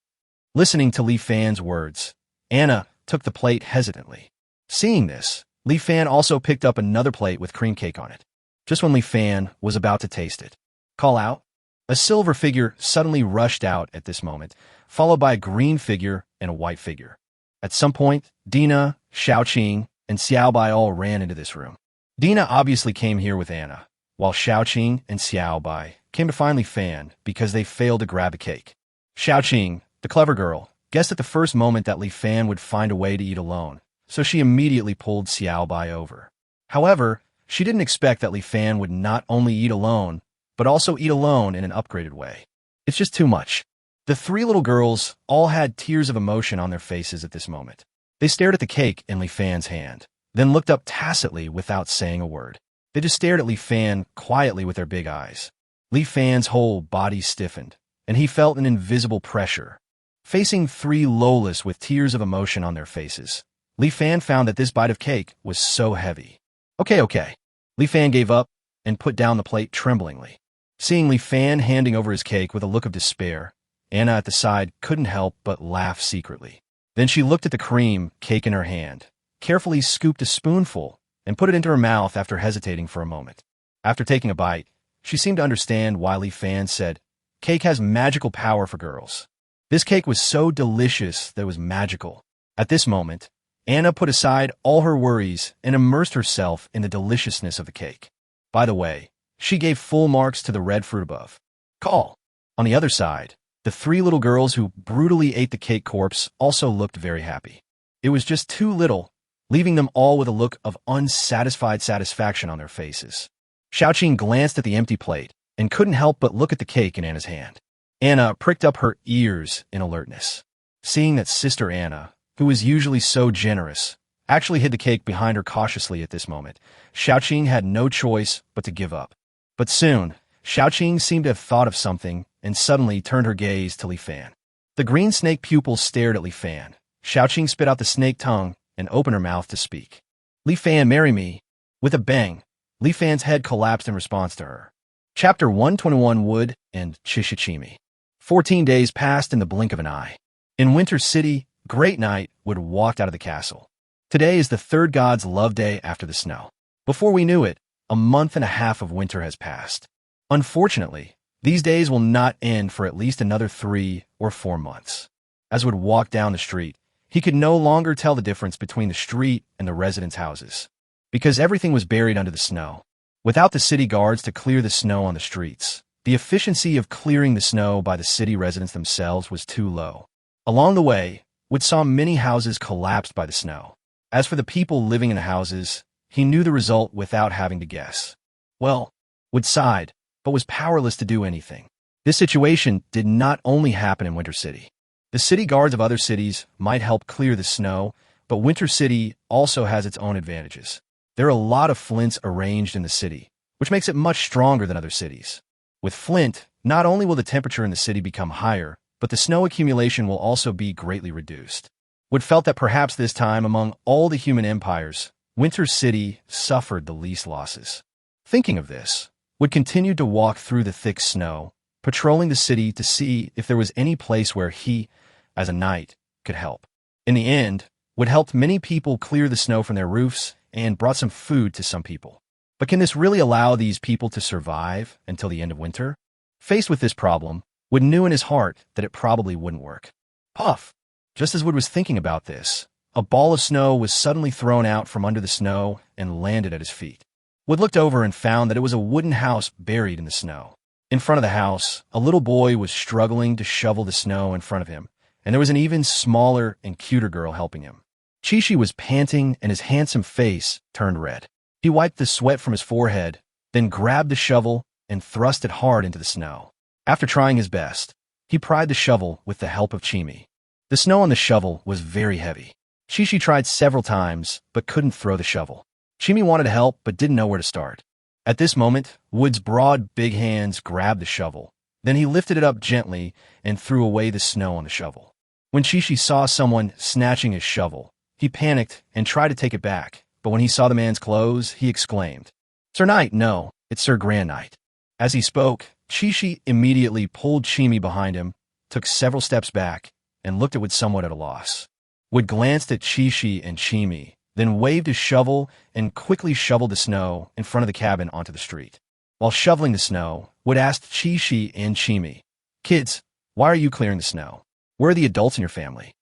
Listening to Li Fan's words, Anna took the plate hesitantly. Seeing this, Li Fan also picked up another plate with cream cake on it. Just when Li Fan was about to taste it, call out, a silver figure suddenly rushed out at this moment, followed by a green figure and a white figure. At some point, Dina, Xiaoqing, and Xiaobai all ran into this room. Dina obviously came here with Anna, while Xiaoqing and Xiaobai came to find Li Fan because they failed to grab a cake. Xiaoqing, the clever girl, guessed at the first moment that Li Fan would find a way to eat alone, so she immediately pulled Xiaobai over. However, she didn't expect that Li Fan would not only eat alone, but also eat alone in an upgraded way. It's just too much. The three little girls all had tears of emotion on their faces at this moment. They stared at the cake in Li Fan's hand, then looked up tacitly without saying a word. They just stared at Li Fan quietly with their big eyes. Li Fan's whole body stiffened, and he felt an invisible pressure. Facing three Lolas with tears of emotion on their faces, Li Fan found that this bite of cake was so heavy. Okay. Li Fan gave up and put down the plate tremblingly. Seeing Li Fan handing over his cake with a look of despair, Anna at the side couldn't help but laugh secretly. Then she looked at the cream cake in her hand, carefully scooped a spoonful, and put it into her mouth after hesitating for a moment. After taking a bite, she seemed to understand why Li Fan said, "Cake has magical power for girls." This cake was so delicious that it was magical. At this moment, Anna put aside all her worries and immersed herself in the deliciousness of the cake. By the way, she gave full marks to the red fruit above. Call. On the other side, the three little girls who brutally ate the cake corpse also looked very happy. It was just too little, leaving them all with a look of unsatisfied satisfaction on their faces. Xiaoqing glanced at the empty plate and couldn't help but look at the cake in Anna's hand. Anna pricked up her ears in alertness. Seeing that Sister Anna, who was usually so generous, actually hid the cake behind her cautiously at this moment, Xiaoqing had no choice but to give up. But soon, Xiaoqing seemed to have thought of something and suddenly turned her gaze to Li Fan. The green snake pupils stared at Li Fan. Xiaoqing spit out the snake tongue and opened her mouth to speak. Li Fan, marry me. With a bang, Li Fan's head collapsed in response to her. Chapter 121 Wood and Chichichimi. 14 days passed in the blink of an eye. In Winter City, Great Night would have walked out of the castle. Today is the third god's love day after the snow. Before we knew it, a month and a half of winter has passed. Unfortunately, these days will not end for at least another 3 or 4 months. As Wood walked down the street, he could no longer tell the difference between the street and the residents' houses, because everything was buried under the snow. Without the city guards to clear the snow on the streets, The efficiency of clearing the snow by the city residents themselves was too low. Along the way, Wood saw many houses collapsed by the snow. As for the people living in the houses, he knew the result without having to guess. Well, Wood sighed, but was powerless to do anything. This situation did not only happen in Winter City. The city guards of other cities might help clear the snow, but Winter City also has its own advantages. There are a lot of flints arranged in the city, which makes it much stronger than other cities. With flint, not only will the temperature in the city become higher, but the snow accumulation will also be greatly reduced. Wood felt that perhaps this time, among all the human empires, Winter City suffered the least losses. Thinking of this, Wood continued to walk through the thick snow, patrolling the city to see if there was any place where he, as a knight, could help. In the end, Wood helped many people clear the snow from their roofs and brought some food to some people. But can this really allow these people to survive until the end of winter? Faced with this problem, Wood knew in his heart that it probably wouldn't work. Puff! Just as Wood was thinking about this, a ball of snow was suddenly thrown out from under the snow and landed at his feet. Wood looked over and found that it was a wooden house buried in the snow. In front of the house, a little boy was struggling to shovel the snow in front of him, and there was an even smaller and cuter girl helping him. Chi-Chi was panting and his handsome face turned red. He wiped the sweat from his forehead, then grabbed the shovel and thrust it hard into the snow. After trying his best, he pried the shovel with the help of Chimi. The snow on the shovel was very heavy. Chi-Chi tried several times, but couldn't throw the shovel. Chimi wanted to help, but didn't know where to start. At this moment, Wood's broad, big hands grabbed the shovel. Then he lifted it up gently and threw away the snow on the shovel. When Chi-Chi saw someone snatching his shovel, he panicked and tried to take it back, but when he saw the man's clothes, he exclaimed, "Sir Knight, no, it's Sir Grand Knight." As he spoke, Chi-Chi immediately pulled Chimi behind him, took several steps back, and looked at Wood somewhat at a loss. Wood glanced at Chi-Chi and Chimi, then waved his shovel and quickly shoveled the snow in front of the cabin onto the street. While shoveling the snow, Wood asked Chi-Chi and Chimi, "Kids, why are you clearing the snow? Where are the adults in your family?"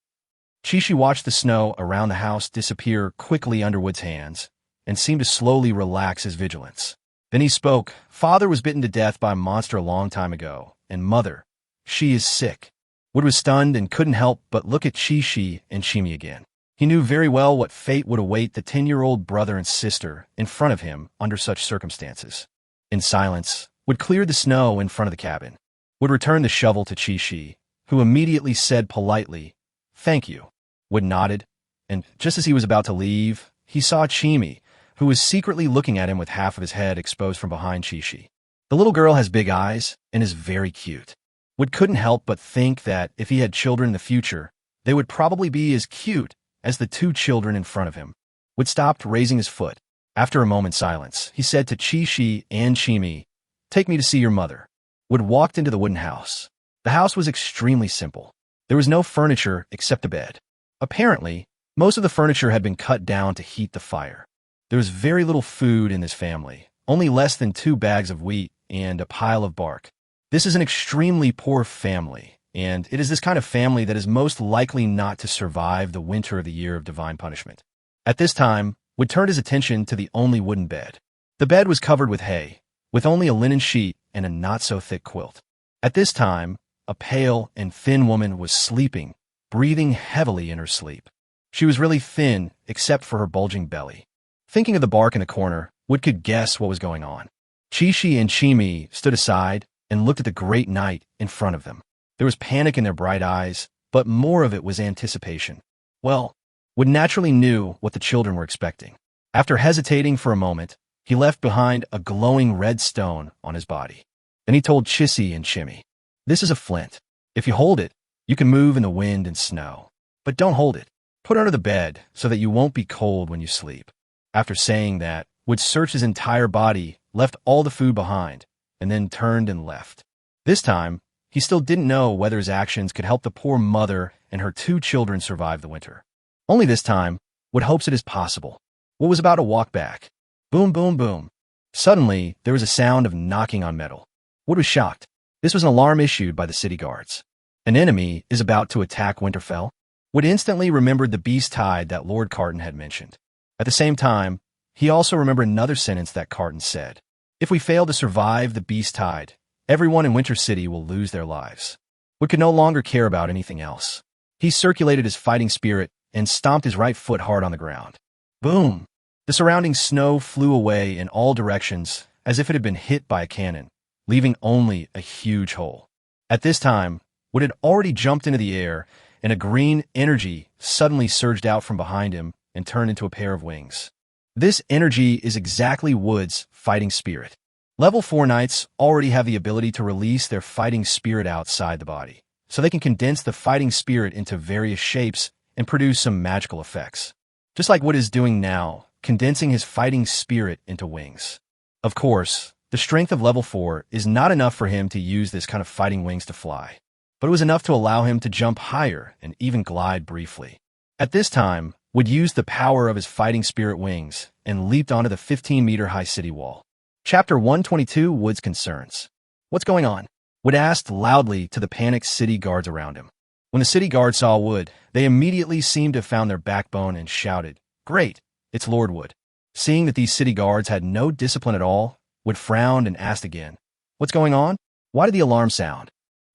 Chi-Chi watched the snow around the house disappear quickly under Wood's hands and seemed to slowly relax his vigilance. Then he spoke, "Father was bitten to death by a monster a long time ago, and Mother, she is sick." Wood was stunned and couldn't help but look at Chi-Chi and Chimi again. He knew very well what fate would await the 10-year-old brother and sister in front of him under such circumstances. In silence, Wood cleared the snow in front of the cabin. Wood returned the shovel to Chi-Chi, who immediately said politely, "Thank you." Wood nodded, and just as he was about to leave, he saw Chimi, who was secretly looking at him with half of his head exposed from behind Chi-Chi. The little girl has big eyes and is very cute. Wood couldn't help but think that if he had children in the future, they would probably be as cute as the two children in front of him. Wood stopped raising his foot. After a moment's silence, he said to Chi-Chi and Chimi, "Take me to see your mother." Wood walked into the wooden house. The house was extremely simple. There was no furniture except a bed. Apparently, most of the furniture had been cut down to heat the fire. There was very little food in this family, only less than 2 bags of wheat and a pile of bark. This is an extremely poor family, and it is this kind of family that is most likely not to survive the winter of the year of divine punishment. At this time, Wood turned his attention to the only wooden bed. The bed was covered with hay, with only a linen sheet and a not-so-thick quilt. At this time, a pale and thin woman was sleeping, breathing heavily in her sleep. She was really thin, except for her bulging belly. Thinking of the bark in the corner, Wood could guess what was going on. Chi-Chi and Chimi stood aside and looked at the great knight in front of them. There was panic in their bright eyes, but more of it was anticipation. Well, Wood naturally knew what the children were expecting. After hesitating for a moment, he left behind a glowing red stone on his body. Then he told Chissy and Chimmy, "This is a flint. If you hold it, you can move in the wind and snow. But don't hold it. Put it under the bed so that you won't be cold when you sleep." After saying that, Wood searched his entire body, left all the food behind, and then turned and left. This time, he still didn't know whether his actions could help the poor mother and her 2 children survive the winter. Only this time, Wood hopes it is possible. Wood was about to walk back. Boom, boom, boom. Suddenly, there was a sound of knocking on metal. Wood was shocked. This was an alarm issued by the city guards. An enemy is about to attack Winterfell. Wood instantly remembered the beast tide that Lord Carton had mentioned. At the same time, he also remembered another sentence that Carton said. If we fail to survive the beast tide, everyone in Winter City will lose their lives. Wood could no longer care about anything else. He circulated his fighting spirit and stomped his right foot hard on the ground. Boom! The surrounding snow flew away in all directions as if it had been hit by a cannon, leaving only a huge hole. At this time, Wood had already jumped into the air, and a green energy suddenly surged out from behind him and turned into a pair of wings. This energy is exactly Wood's fighting spirit. Level 4 knights already have the ability to release their fighting spirit outside the body, so they can condense the fighting spirit into various shapes and produce some magical effects. Just like Wood is doing now, condensing his fighting spirit into wings. Of course, the strength of level 4 is not enough for him to use this kind of fighting wings to fly, but it was enough to allow him to jump higher and even glide briefly. At this time, Wood used the power of his fighting spirit wings and leaped onto the 15-meter-high city wall. Chapter 122, Wood's Concerns. What's going on? Wood asked loudly to the panicked city guards around him. When the city guards saw Wood, they immediately seemed to have found their backbone and shouted, "Great, it's Lord Wood." Seeing that these city guards had no discipline at all, Wood frowned and asked again, "What's going on? Why did the alarm sound?"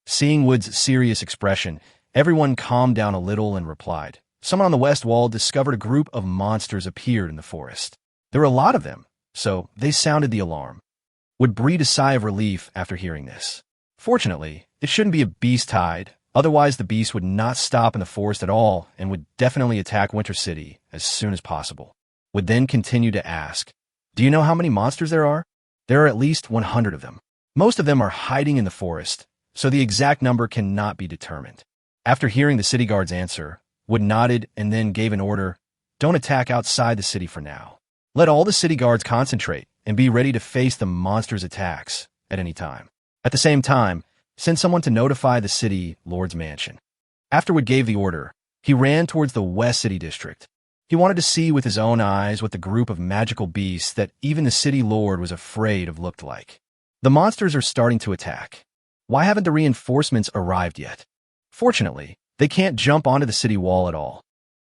Seeing Wood's serious expression, everyone calmed down a little and replied, "Someone on the west wall discovered a group of monsters appeared in the forest. There were a lot of them, so they sounded the alarm." Wood breathed a sigh of relief after hearing this. Fortunately, it shouldn't be a beast tide, otherwise the beast would not stop in the forest at all and would definitely attack Winter City as soon as possible. Wood then continued to ask, "Do you know how many monsters there are?" "There are at least 100 of them. Most of them are hiding in the forest, so the exact number cannot be determined." After hearing the city guard's answer, Wood nodded and then gave an order, "Don't attack outside the city for now. Let all the city guards concentrate and be ready to face the monsters' attacks at any time. At the same time, send someone to notify the city lord's mansion." After Wood gave the order, he ran towards the West City District. He wanted to see with his own eyes what the group of magical beasts that even the city lord was afraid of looked like. The monsters are starting to attack. Why haven't the reinforcements arrived yet? Fortunately, they can't jump onto the city wall at all.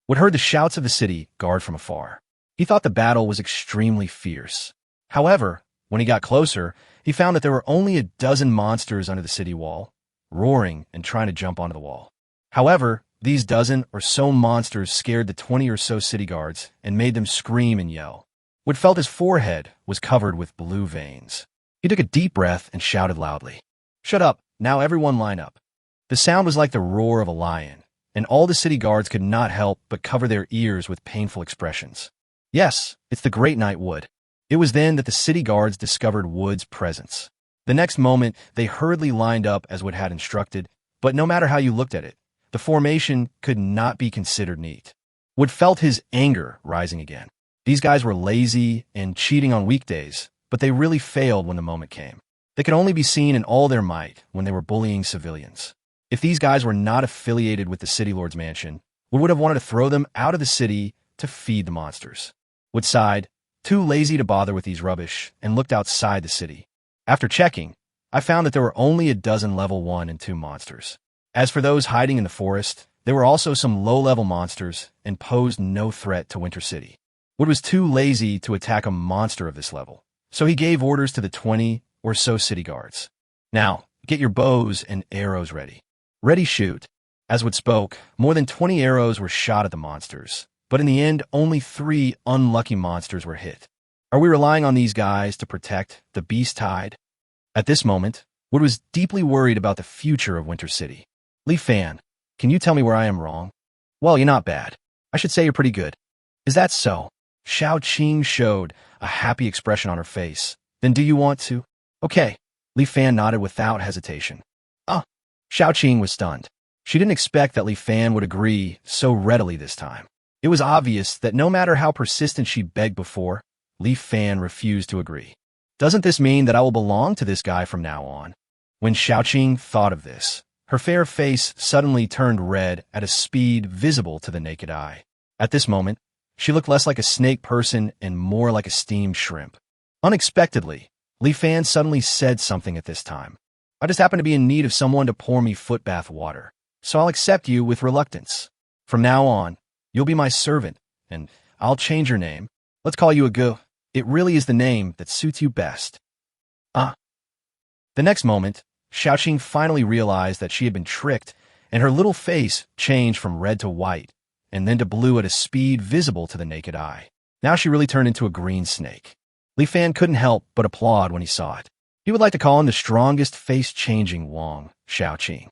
Wood heard the shouts of the city guard from afar. He thought the battle was extremely fierce. However, when he got closer, he found that there were only a dozen monsters under the city wall, roaring and trying to jump onto the wall. However, these dozen or so monsters scared the 20 or so city guards and made them scream and yell. Wood felt his forehead was covered with blue veins. He took a deep breath and shouted loudly, "Shut up, now everyone line up." The sound was like the roar of a lion, and all the city guards could not help but cover their ears with painful expressions. Yes, it's the great knight Wood. It was then that the city guards discovered Wood's presence. The next moment, they hurriedly lined up as Wood had instructed, but no matter how you looked at it, the formation could not be considered neat. Wood felt his anger rising again. These guys were lazy and cheating on weekdays, but they really failed when the moment came. They could only be seen in all their might when they were bullying civilians. If these guys were not affiliated with the city lord's mansion, Wood would have wanted to throw them out of the city to feed the monsters. Wood sighed, too lazy to bother with these rubbish, and looked outside the city. After checking, I found that there were only a dozen level 1 and 2 monsters. As for those hiding in the forest, there were also some low-level monsters and posed no threat to Winter City. Wood was too lazy to attack a monster of this level, so he gave orders to the 20 or so city guards. "Now, get your bows and arrows ready. Ready, shoot." As Wood spoke, more than 20 arrows were shot at the monsters, but in the end, only 3 unlucky monsters were hit. Are we relying on these guys to protect the beast tide? At this moment, Wood was deeply worried about the future of Winter City. "Li Fan, can you tell me where I am wrong?" "Well, you're not bad. I should say you're pretty good." "Is that so?" Xiao Qing showed a happy expression on her face. "Then do you want to?" "Okay." Li Fan nodded without hesitation. Xiao Qing was stunned. She didn't expect that Li Fan would agree so readily this time. It was obvious that no matter how persistent she begged before, Li Fan refused to agree. "Doesn't this mean that I will belong to this guy from now on?" When Xiao Qing thought of this, her fair face suddenly turned red at a speed visible to the naked eye. At this moment, she looked less like a snake person and more like a steamed shrimp. Unexpectedly, Li Fan suddenly said something at this time. "I just happen to be in need of someone to pour me foot bath water, so I'll accept you with reluctance. From now on, you'll be my servant, and I'll change your name. Let's call you a Gu. It really is the name that suits you best." The next moment, Xiaoqing finally realized that she had been tricked, and her little face changed from red to white, and then to blue at a speed visible to the naked eye. Now she really turned into a green snake. Li Fan couldn't help but applaud when he saw it. He would like to call him the strongest face-changing Wong, Xiaoqing.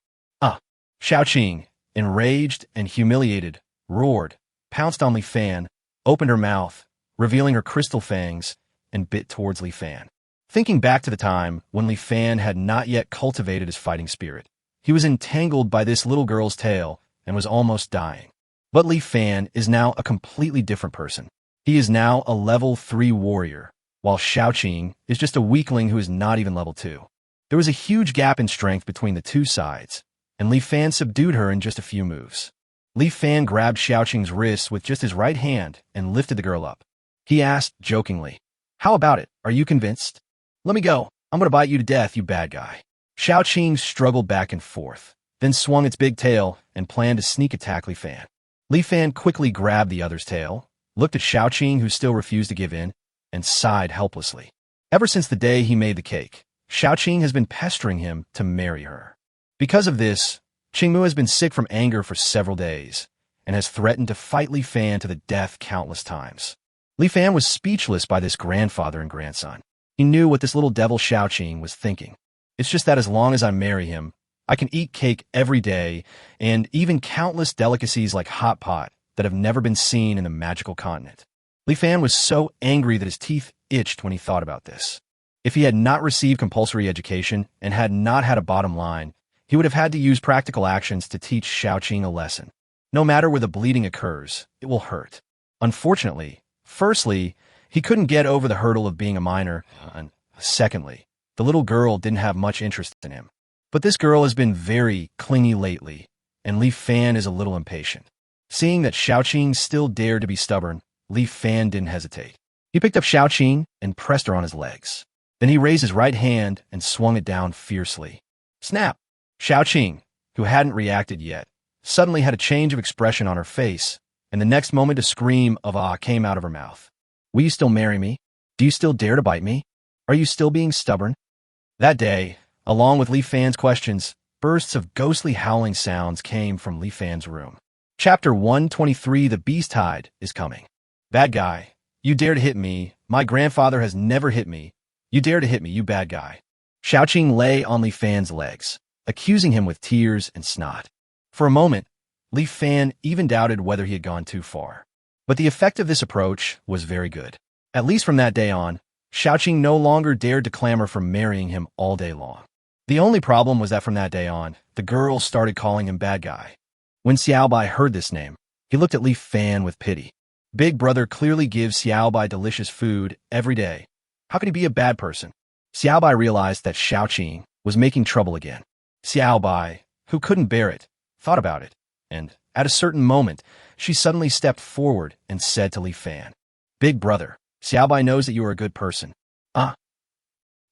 Xiaoqing, enraged and humiliated, roared, pounced on Li Fan, opened her mouth, revealing her crystal fangs, and bit towards Li Fan. Thinking back to the time when Li Fan had not yet cultivated his fighting spirit, he was entangled by this little girl's tail and was almost dying. But Li Fan is now a completely different person. He is now a level 3 warrior, while Xiaoqing is just a weakling who is not even level 2. There was a huge gap in strength between the two sides, and Li Fan subdued her in just a few moves. Li Fan grabbed Xiaoqing's wrists with just his right hand and lifted the girl up. He asked jokingly, "How about it? Are you convinced? Let me go. I'm going to bite you to death, you bad guy." Xiaoqing struggled back and forth, then swung its big tail and planned to sneak attack Li Fan. Li Fan quickly grabbed the other's tail, looked at Xiaoqing, who still refused to give in, and sighed helplessly. Ever since the day he made the cake, Xiaoqing has been pestering him to marry her. Because of this, Qingmu has been sick from anger for several days and has threatened to fight Li Fan to the death countless times. Li Fan was speechless by this grandfather and grandson. He knew what this little devil Xiaoqing was thinking. It's just that as long as I marry him, I can eat cake every day and even countless delicacies like hot pot that have never been seen in the magical continent. Li Fan was so angry that his teeth itched when he thought about this. If he had not received compulsory education and had not had a bottom line, he would have had to use practical actions to teach Xiaoqing a lesson. No matter where the bleeding occurs, it will hurt. Unfortunately, firstly, he couldn't get over the hurdle of being a minor, and secondly, the little girl didn't have much interest in him. But this girl has been very clingy lately, and Li Fan is a little impatient. Seeing that Xiaoqing still dared to be stubborn, Li Fan didn't hesitate. He picked up Xiaoqing and pressed her on his legs. Then he raised his right hand and swung it down fiercely. Snap! Xiaoqing, who hadn't reacted yet, suddenly had a change of expression on her face, and the next moment a scream of "ah" came out of her mouth. "Will you still marry me? Do you still dare to bite me? Are you still being stubborn?" That day, along with Li Fan's questions, bursts of ghostly howling sounds came from Li Fan's room. Chapter 123, The Beast Tide is coming. Bad guy, you dare to hit me. My grandfather has never hit me. You dare to hit me, you bad guy. Xiaoqing lay on Li Fan's legs, accusing him with tears and snot. For a moment, Li Fan even doubted whether he had gone too far. But the effect of this approach was very good. At least from that day on, Xiaoqing no longer dared to clamor for marrying him all day long. The only problem was that from that day on, the girl started calling him bad guy. When Xiaobai heard this name, he looked at Li Fan with pity. Big brother clearly gives Xiaobai delicious food every day. How could he be a bad person? Xiaobai realized that Xiaoqing was making trouble again. Xiaobai, who couldn't bear it, thought about it, and at a certain moment, she suddenly stepped forward and said to Li Fan, "Big brother, Xiaobai knows that you are a good person."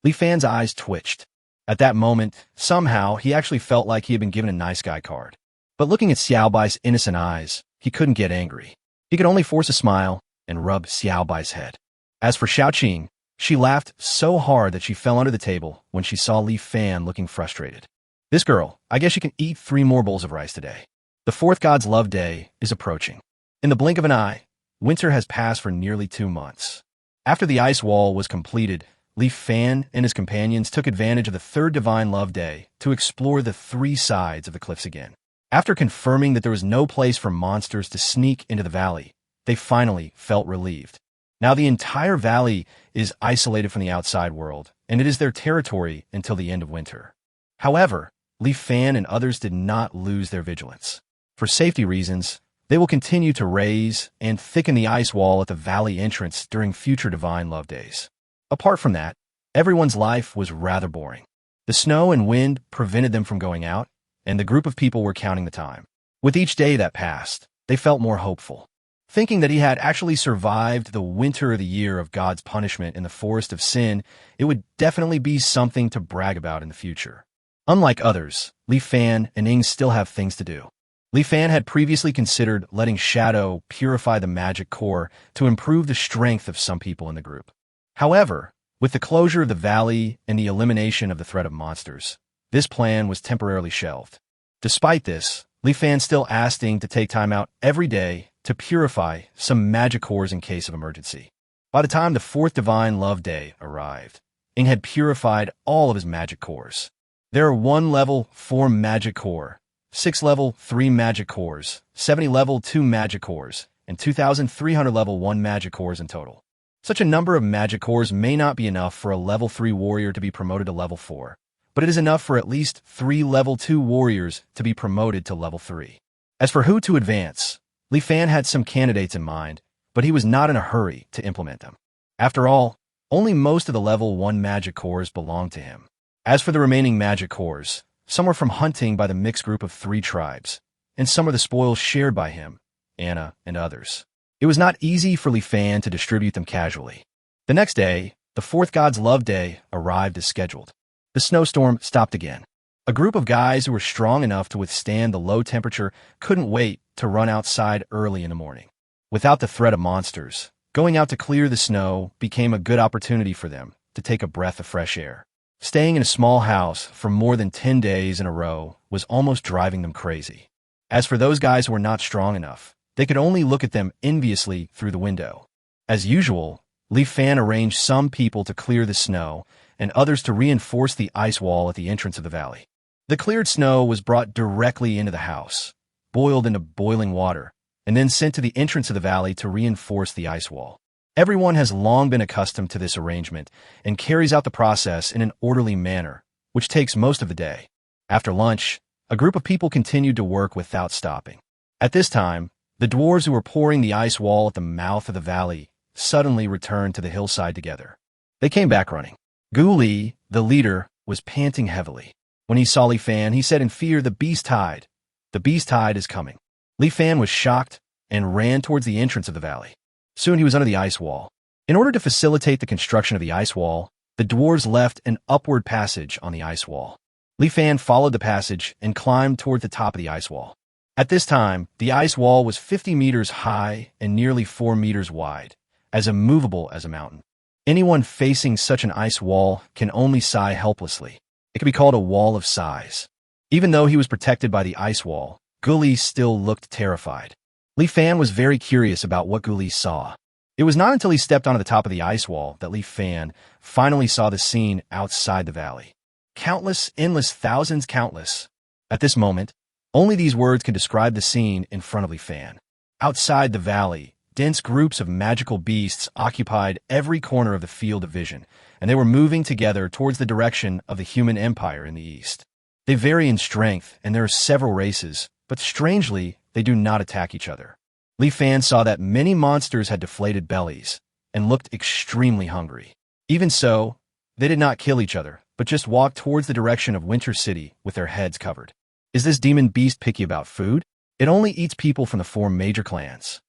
Li Fan's eyes twitched. At that moment, somehow, he actually felt like he had been given a nice guy card. But looking at Xiaobai's innocent eyes, he couldn't get angry. He could only force a smile and rub Xiaobai's head. As for Xiaoqing, she laughed so hard that she fell under the table when she saw Li Fan looking frustrated. This girl, I guess she can eat 3 more bowls of rice today. The 4th God's Love Day is approaching. In the blink of an eye, winter has passed for nearly 2 months. After the ice wall was completed, Li Fan and his companions took advantage of the 3rd Divine Love Day to explore the 3 sides of the cliffs again. After confirming that there was no place for monsters to sneak into the valley, they finally felt relieved. Now the entire valley is isolated from the outside world, and it is their territory until the end of winter. However, Li Fan and others did not lose their vigilance. For safety reasons, they will continue to raise and thicken the ice wall at the valley entrance during future Divine Love Days. Apart from that, everyone's life was rather boring. The snow and wind prevented them from going out, and the group of people were counting the time. With each day that passed, they felt more hopeful. Thinking that he had actually survived the winter of the year of God's punishment in the Forest of Sin, it would definitely be something to brag about in the future. Unlike others, Li Fan and Ing still have things to do. Li Fan had previously considered letting Shadow purify the magic core to improve the strength of some people in the group. However, With the closure of the valley and the elimination of the threat of monsters, this plan was temporarily shelved. Despite this, Li Fan still asked Ying to take time out every day to purify some magic cores in case of emergency. By the time the fourth Divine Love Day arrived, Ying had purified all of his magic cores. There are 1 level 4 magic core, 6 level 3 magic cores, 70 level 2 magic cores, and 2,300 level 1 magic cores in total. Such a number of magic cores may not be enough for a level 3 warrior to be promoted to level 4, but it is enough for at least 3 level 2 warriors to be promoted to level 3. As for who to advance, Li Fan had some candidates in mind, but he was not in a hurry to implement them. After all, only most of the level 1 magic cores belonged to him. As for the remaining magic cores, some were from hunting by the mixed group of 3 tribes, and some are the spoils shared by him, Anna, and others. It was not easy for Li Fan to distribute them casually. The next day, the fourth God's Love Day arrived as scheduled. The snowstorm stopped again. A group of guys who were strong enough to withstand the low temperature couldn't wait to run outside early in the morning. Without the threat of monsters, going out to clear the snow became a good opportunity for them to take a breath of fresh air. Staying in a small house for more than 10 days in a row was almost driving them crazy. As for those guys who were not strong enough, they could only look at them enviously through the window. As usual, Li Fan arranged some people to clear the snow and others to reinforce the ice wall at the entrance of the valley. The cleared snow was brought directly into the house, boiled into boiling water, and then sent to the entrance of the valley to reinforce the ice wall. Everyone has long been accustomed to this arrangement and carries out the process in an orderly manner, which takes most of the day. After lunch, a group of people continued to work without stopping. At this time, the dwarves who were pouring the ice wall at the mouth of the valley suddenly returned to the hillside together. They came back running. Gu Li, the leader, was panting heavily. When he saw Li Fan, he said in fear, "The beast tide. The beast tide is coming." Li Fan was shocked and ran towards the entrance of the valley. Soon he was under the ice wall. In order to facilitate the construction of the ice wall, the dwarves left an upward passage on the ice wall. Li Fan followed the passage and climbed toward the top of the ice wall. At this time, the ice wall was 50 meters high and nearly 4 meters wide, as immovable as a mountain. Anyone facing such an ice wall can only sigh helplessly. It could be called a wall of sighs. Even though he was protected by the ice wall, Gu Li still looked terrified. Li Fan was very curious about what Gu Li saw. It was not until he stepped onto the top of the ice wall that Li Fan finally saw the scene outside the valley. Countless, endless, thousands, countless. At this moment, only these words can describe the scene in front of Li Fan. Outside the valley, dense groups of magical beasts occupied every corner of the field of vision, and they were moving together towards the direction of the human empire in the east. They vary in strength, and there are several races, but strangely, they do not attack each other. Li Fan saw that many monsters had deflated bellies and looked extremely hungry. Even so, they did not kill each other, but just walked towards the direction of Winter City with their heads covered. Is this demon beast picky about food? It only eats people from the 4 major clans.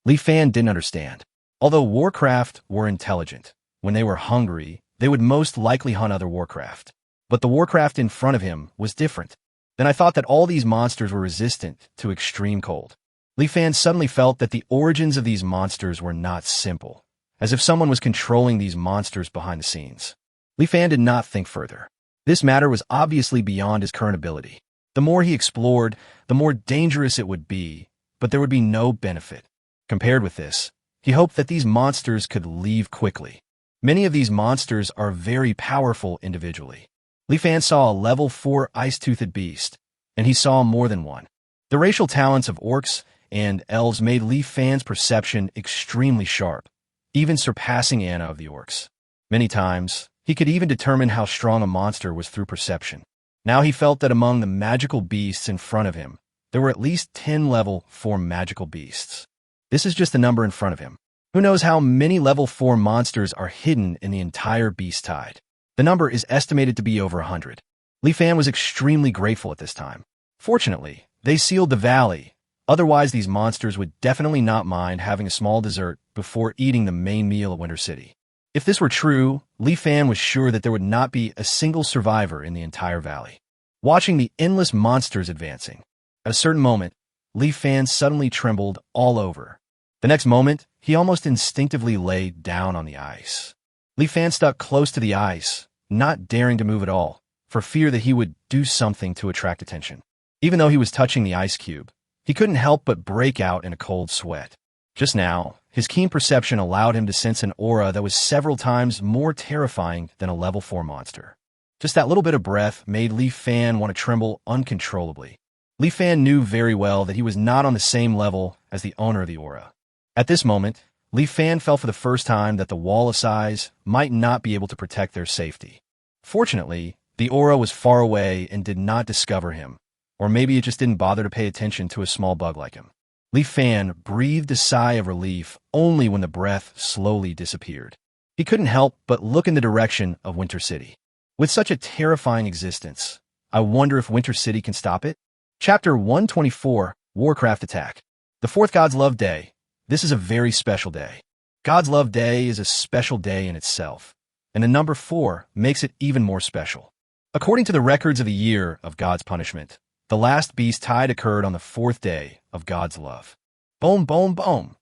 Li Fan didn't understand. Although Warcraft were intelligent, when they were hungry, they would most likely hunt other Warcraft. But the Warcraft in front of him was different. Then I thought that all these monsters were resistant to extreme cold. Li Fan suddenly felt that the origins of these monsters were not simple, as if someone was controlling these monsters behind the scenes. Li Fan did not think further. This matter was obviously beyond his current ability. The more he explored, the more dangerous it would be, but there would be no benefit. Compared with this, he hoped that these monsters could leave quickly. Many of these monsters are very powerful individually. Li Fan saw a level 4 ice-toothed beast, and he saw more than one. The racial talents of orcs and elves made Li Fan's perception extremely sharp, even surpassing Anna of the orcs. Many times, he could even determine how strong a monster was through perception. Now he felt that among the magical beasts in front of him, there were at least 10 level 4 magical beasts. This is just the number in front of him. Who knows how many level 4 monsters are hidden in the entire beast tide? The number is estimated to be over 100. Li Fan was extremely grateful at this time. Fortunately, they sealed the valley. Otherwise, these monsters would definitely not mind having a small dessert before eating the main meal at Winter City. If this were true, Li Fan was sure that there would not be a single survivor in the entire valley. Watching the endless monsters advancing, at a certain moment, Li Fan suddenly trembled all over. The next moment, he almost instinctively lay down on the ice. Li Fan stuck close to the ice, not daring to move at all, for fear that he would do something to attract attention. Even though he was touching the ice cube, he couldn't help but break out in a cold sweat. Just now, his keen perception allowed him to sense an aura that was several times more terrifying than a level 4 monster. Just that little bit of breath made Li Fan want to tremble uncontrollably. Li Fan knew very well that he was not on the same level as the owner of the aura. At this moment, Li Fan felt for the first time that the wall of size might not be able to protect their safety. Fortunately, the aura was far away and did not discover him, or maybe it just didn't bother to pay attention to a small bug like him. Li Fan breathed a sigh of relief only when the breath slowly disappeared. He couldn't help but look in the direction of Winter City. With such a terrifying existence, I wonder if Winter City can stop it? Chapter 124, Warcraft Attack. The 4th God's Love Day. This is a very special day. God's Love Day is a special day in itself, and the number 4 makes it even more special. According to the records of the year of God's punishment, the last beast tide occurred on the 4th day of God's love. Boom, boom, boom.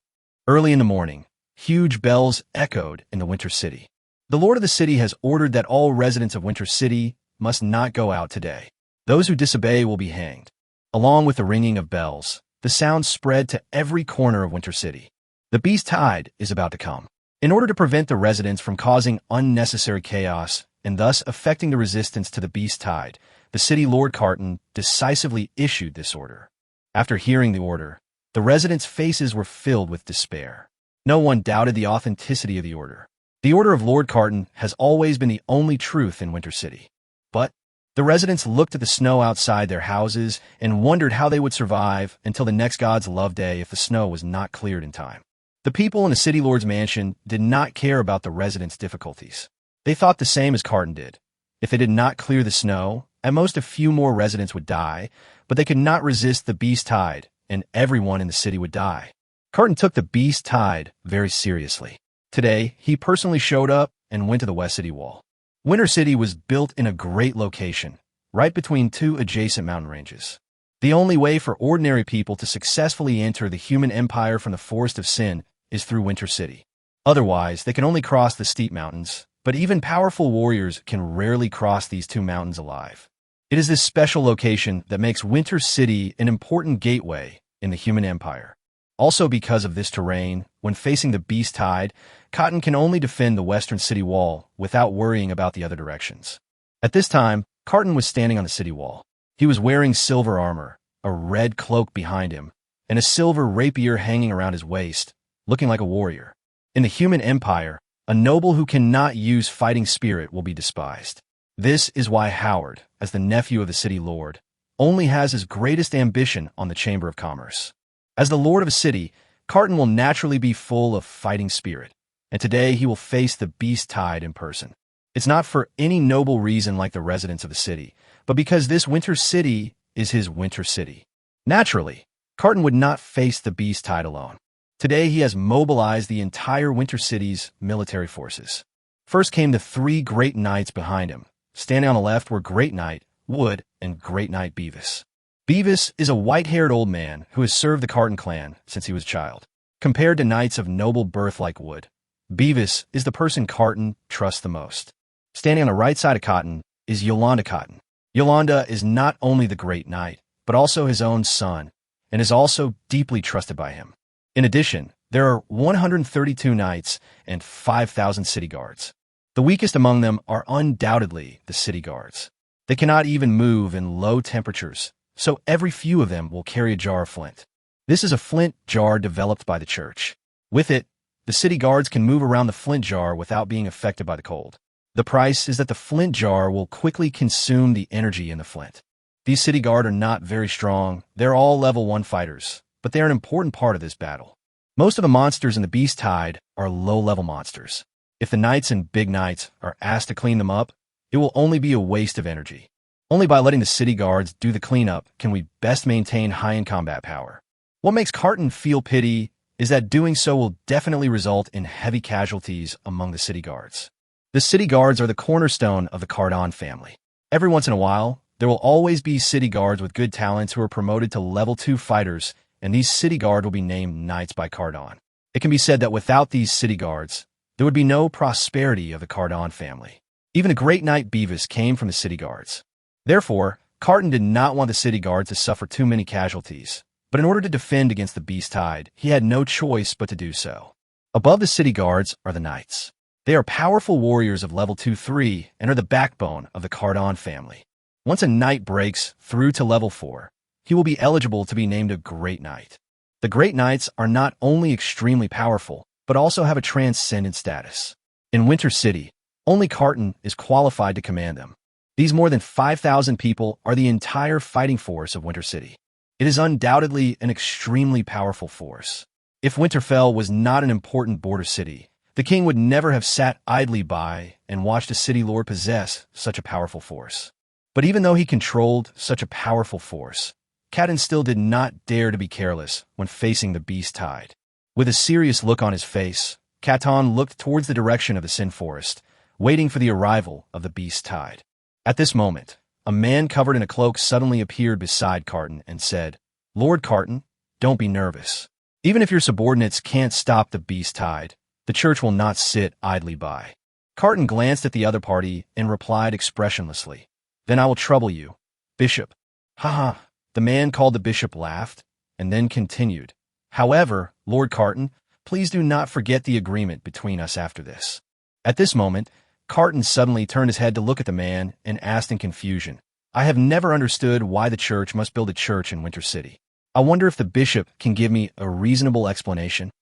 Early in the morning, huge bells echoed in the Winter City. The Lord of the city has ordered that all residents of Winter City must not go out today. Those who disobey will be hanged. Along with the ringing of bells, the sound spread to every corner of Winter City. The beast tide is about to come. In order to prevent the residents from causing unnecessary chaos and thus affecting the resistance to the beast tide, the city Lord Carton decisively issued this order. After hearing the order, the residents' faces were filled with despair. No one doubted the authenticity of the order. The order of Lord Carton has always been the only truth in Winter City. But the residents looked at the snow outside their houses and wondered how they would survive until the next God's Love Day if the snow was not cleared in time. The people in the City Lord's mansion did not care about the residents' difficulties. They thought the same as Carton did. If they did not clear the snow, at most a few more residents would die, but they could not resist the beast tide, and everyone in the city would die. Carton took the beast tide very seriously. Today, he personally showed up and went to the West City Wall. Winter City was built in a great location, right between 2 adjacent mountain ranges. The only way for ordinary people to successfully enter the human empire from the Forest of Sin is through Winter City. Otherwise, they can only cross the steep mountains, but even powerful warriors can rarely cross these 2 mountains alive. It is this special location that makes Winter City an important gateway in the human empire. Also because of this terrain, when facing the beast tide, Cotton can only defend the western city wall without worrying about the other directions. At this time, Carton was standing on the city wall. He was wearing silver armor, a red cloak behind him, and a silver rapier hanging around his waist, looking like a warrior. In the human empire, a noble who cannot use fighting spirit will be despised. This is why Howard, as the nephew of the city lord, only has his greatest ambition on the Chamber of Commerce. As the lord of a city, Carton will naturally be full of fighting spirit, and today he will face the beast tide in person. It's not for any noble reason like the residents of the city, but because this Winter City is his Winter City. Naturally, Carton would not face the beast tide alone. Today he has mobilized the entire Winter City's military forces. First came the 3 Great Knights behind him. Standing on the left were Great Knight Wood and Great Knight Beavis. Beavis is a white-haired old man who has served the Carton clan since he was a child. Compared to knights of noble birth like Wood, Beavis is the person Carton trusts the most. Standing on the right side of Cotton is Yolanda Cotton. Yolanda is not only the Great Knight, but also his own son, and is also deeply trusted by him. In addition, there are 132 knights and 5,000 city guards. The weakest among them are undoubtedly the city guards. They cannot even move in low temperatures, so every few of them will carry a jar of flint. This is a flint jar developed by the church. With it, the city guards can move around the flint jar without being affected by the cold. The price is that the flint jar will quickly consume the energy in the flint. These city guard are not very strong. They're all level 1 fighters, but they are an important part of this battle. Most of the monsters in the beast tide are low-level monsters. If the knights and big knights are asked to clean them up, it will only be a waste of energy. Only by letting the city guards do the cleanup can we best maintain high-end combat power. What makes Carton feel pity is that doing so will definitely result in heavy casualties among the city guards. The city guards are the cornerstone of the Cardon family. Every once in a while, there will always be city guards with good talents who are promoted to level 2 fighters, and these city guards will be named Knights by Cardon. It can be said that without these city guards, there would be no prosperity of the Cardon family. Even the great knight Beavis came from the city guards. Therefore, Carton did not want the city guards to suffer too many casualties, but in order to defend against the beast tide, he had no choice but to do so. Above the city guards are the knights. They are powerful warriors of level 2-3 and are the backbone of the Cardon family. Once a knight breaks through to level 4, he will be eligible to be named a Great Knight. The Great Knights are not only extremely powerful, but also have a transcendent status. In Winter City, only Carton is qualified to command them. These more than 5,000 people are the entire fighting force of Winter City. It is undoubtedly an extremely powerful force. If Winterfell was not an important border city, the king would never have sat idly by and watched a city lord possess such a powerful force. But even though he controlled such a powerful force, Catelyn still did not dare to be careless when facing the beast tide. With a serious look on his face, Catelyn looked towards the direction of the Sin Forest, waiting for the arrival of the beast tide. At this moment, a man covered in a cloak suddenly appeared beside Carton and said, "Lord Carton, don't be nervous. Even if your subordinates can't stop the beast tide, the church will not sit idly by." Carton glanced at the other party and replied expressionlessly, "Then I will trouble you, Bishop." "Haha." The man called the bishop laughed, and then continued, "However, Lord Carton, please do not forget the agreement between us after this." At this moment, Carton suddenly turned his head to look at the man and asked in confusion, "I have never understood why the church must build a church in Winter City. I wonder if the bishop can give me a reasonable explanation."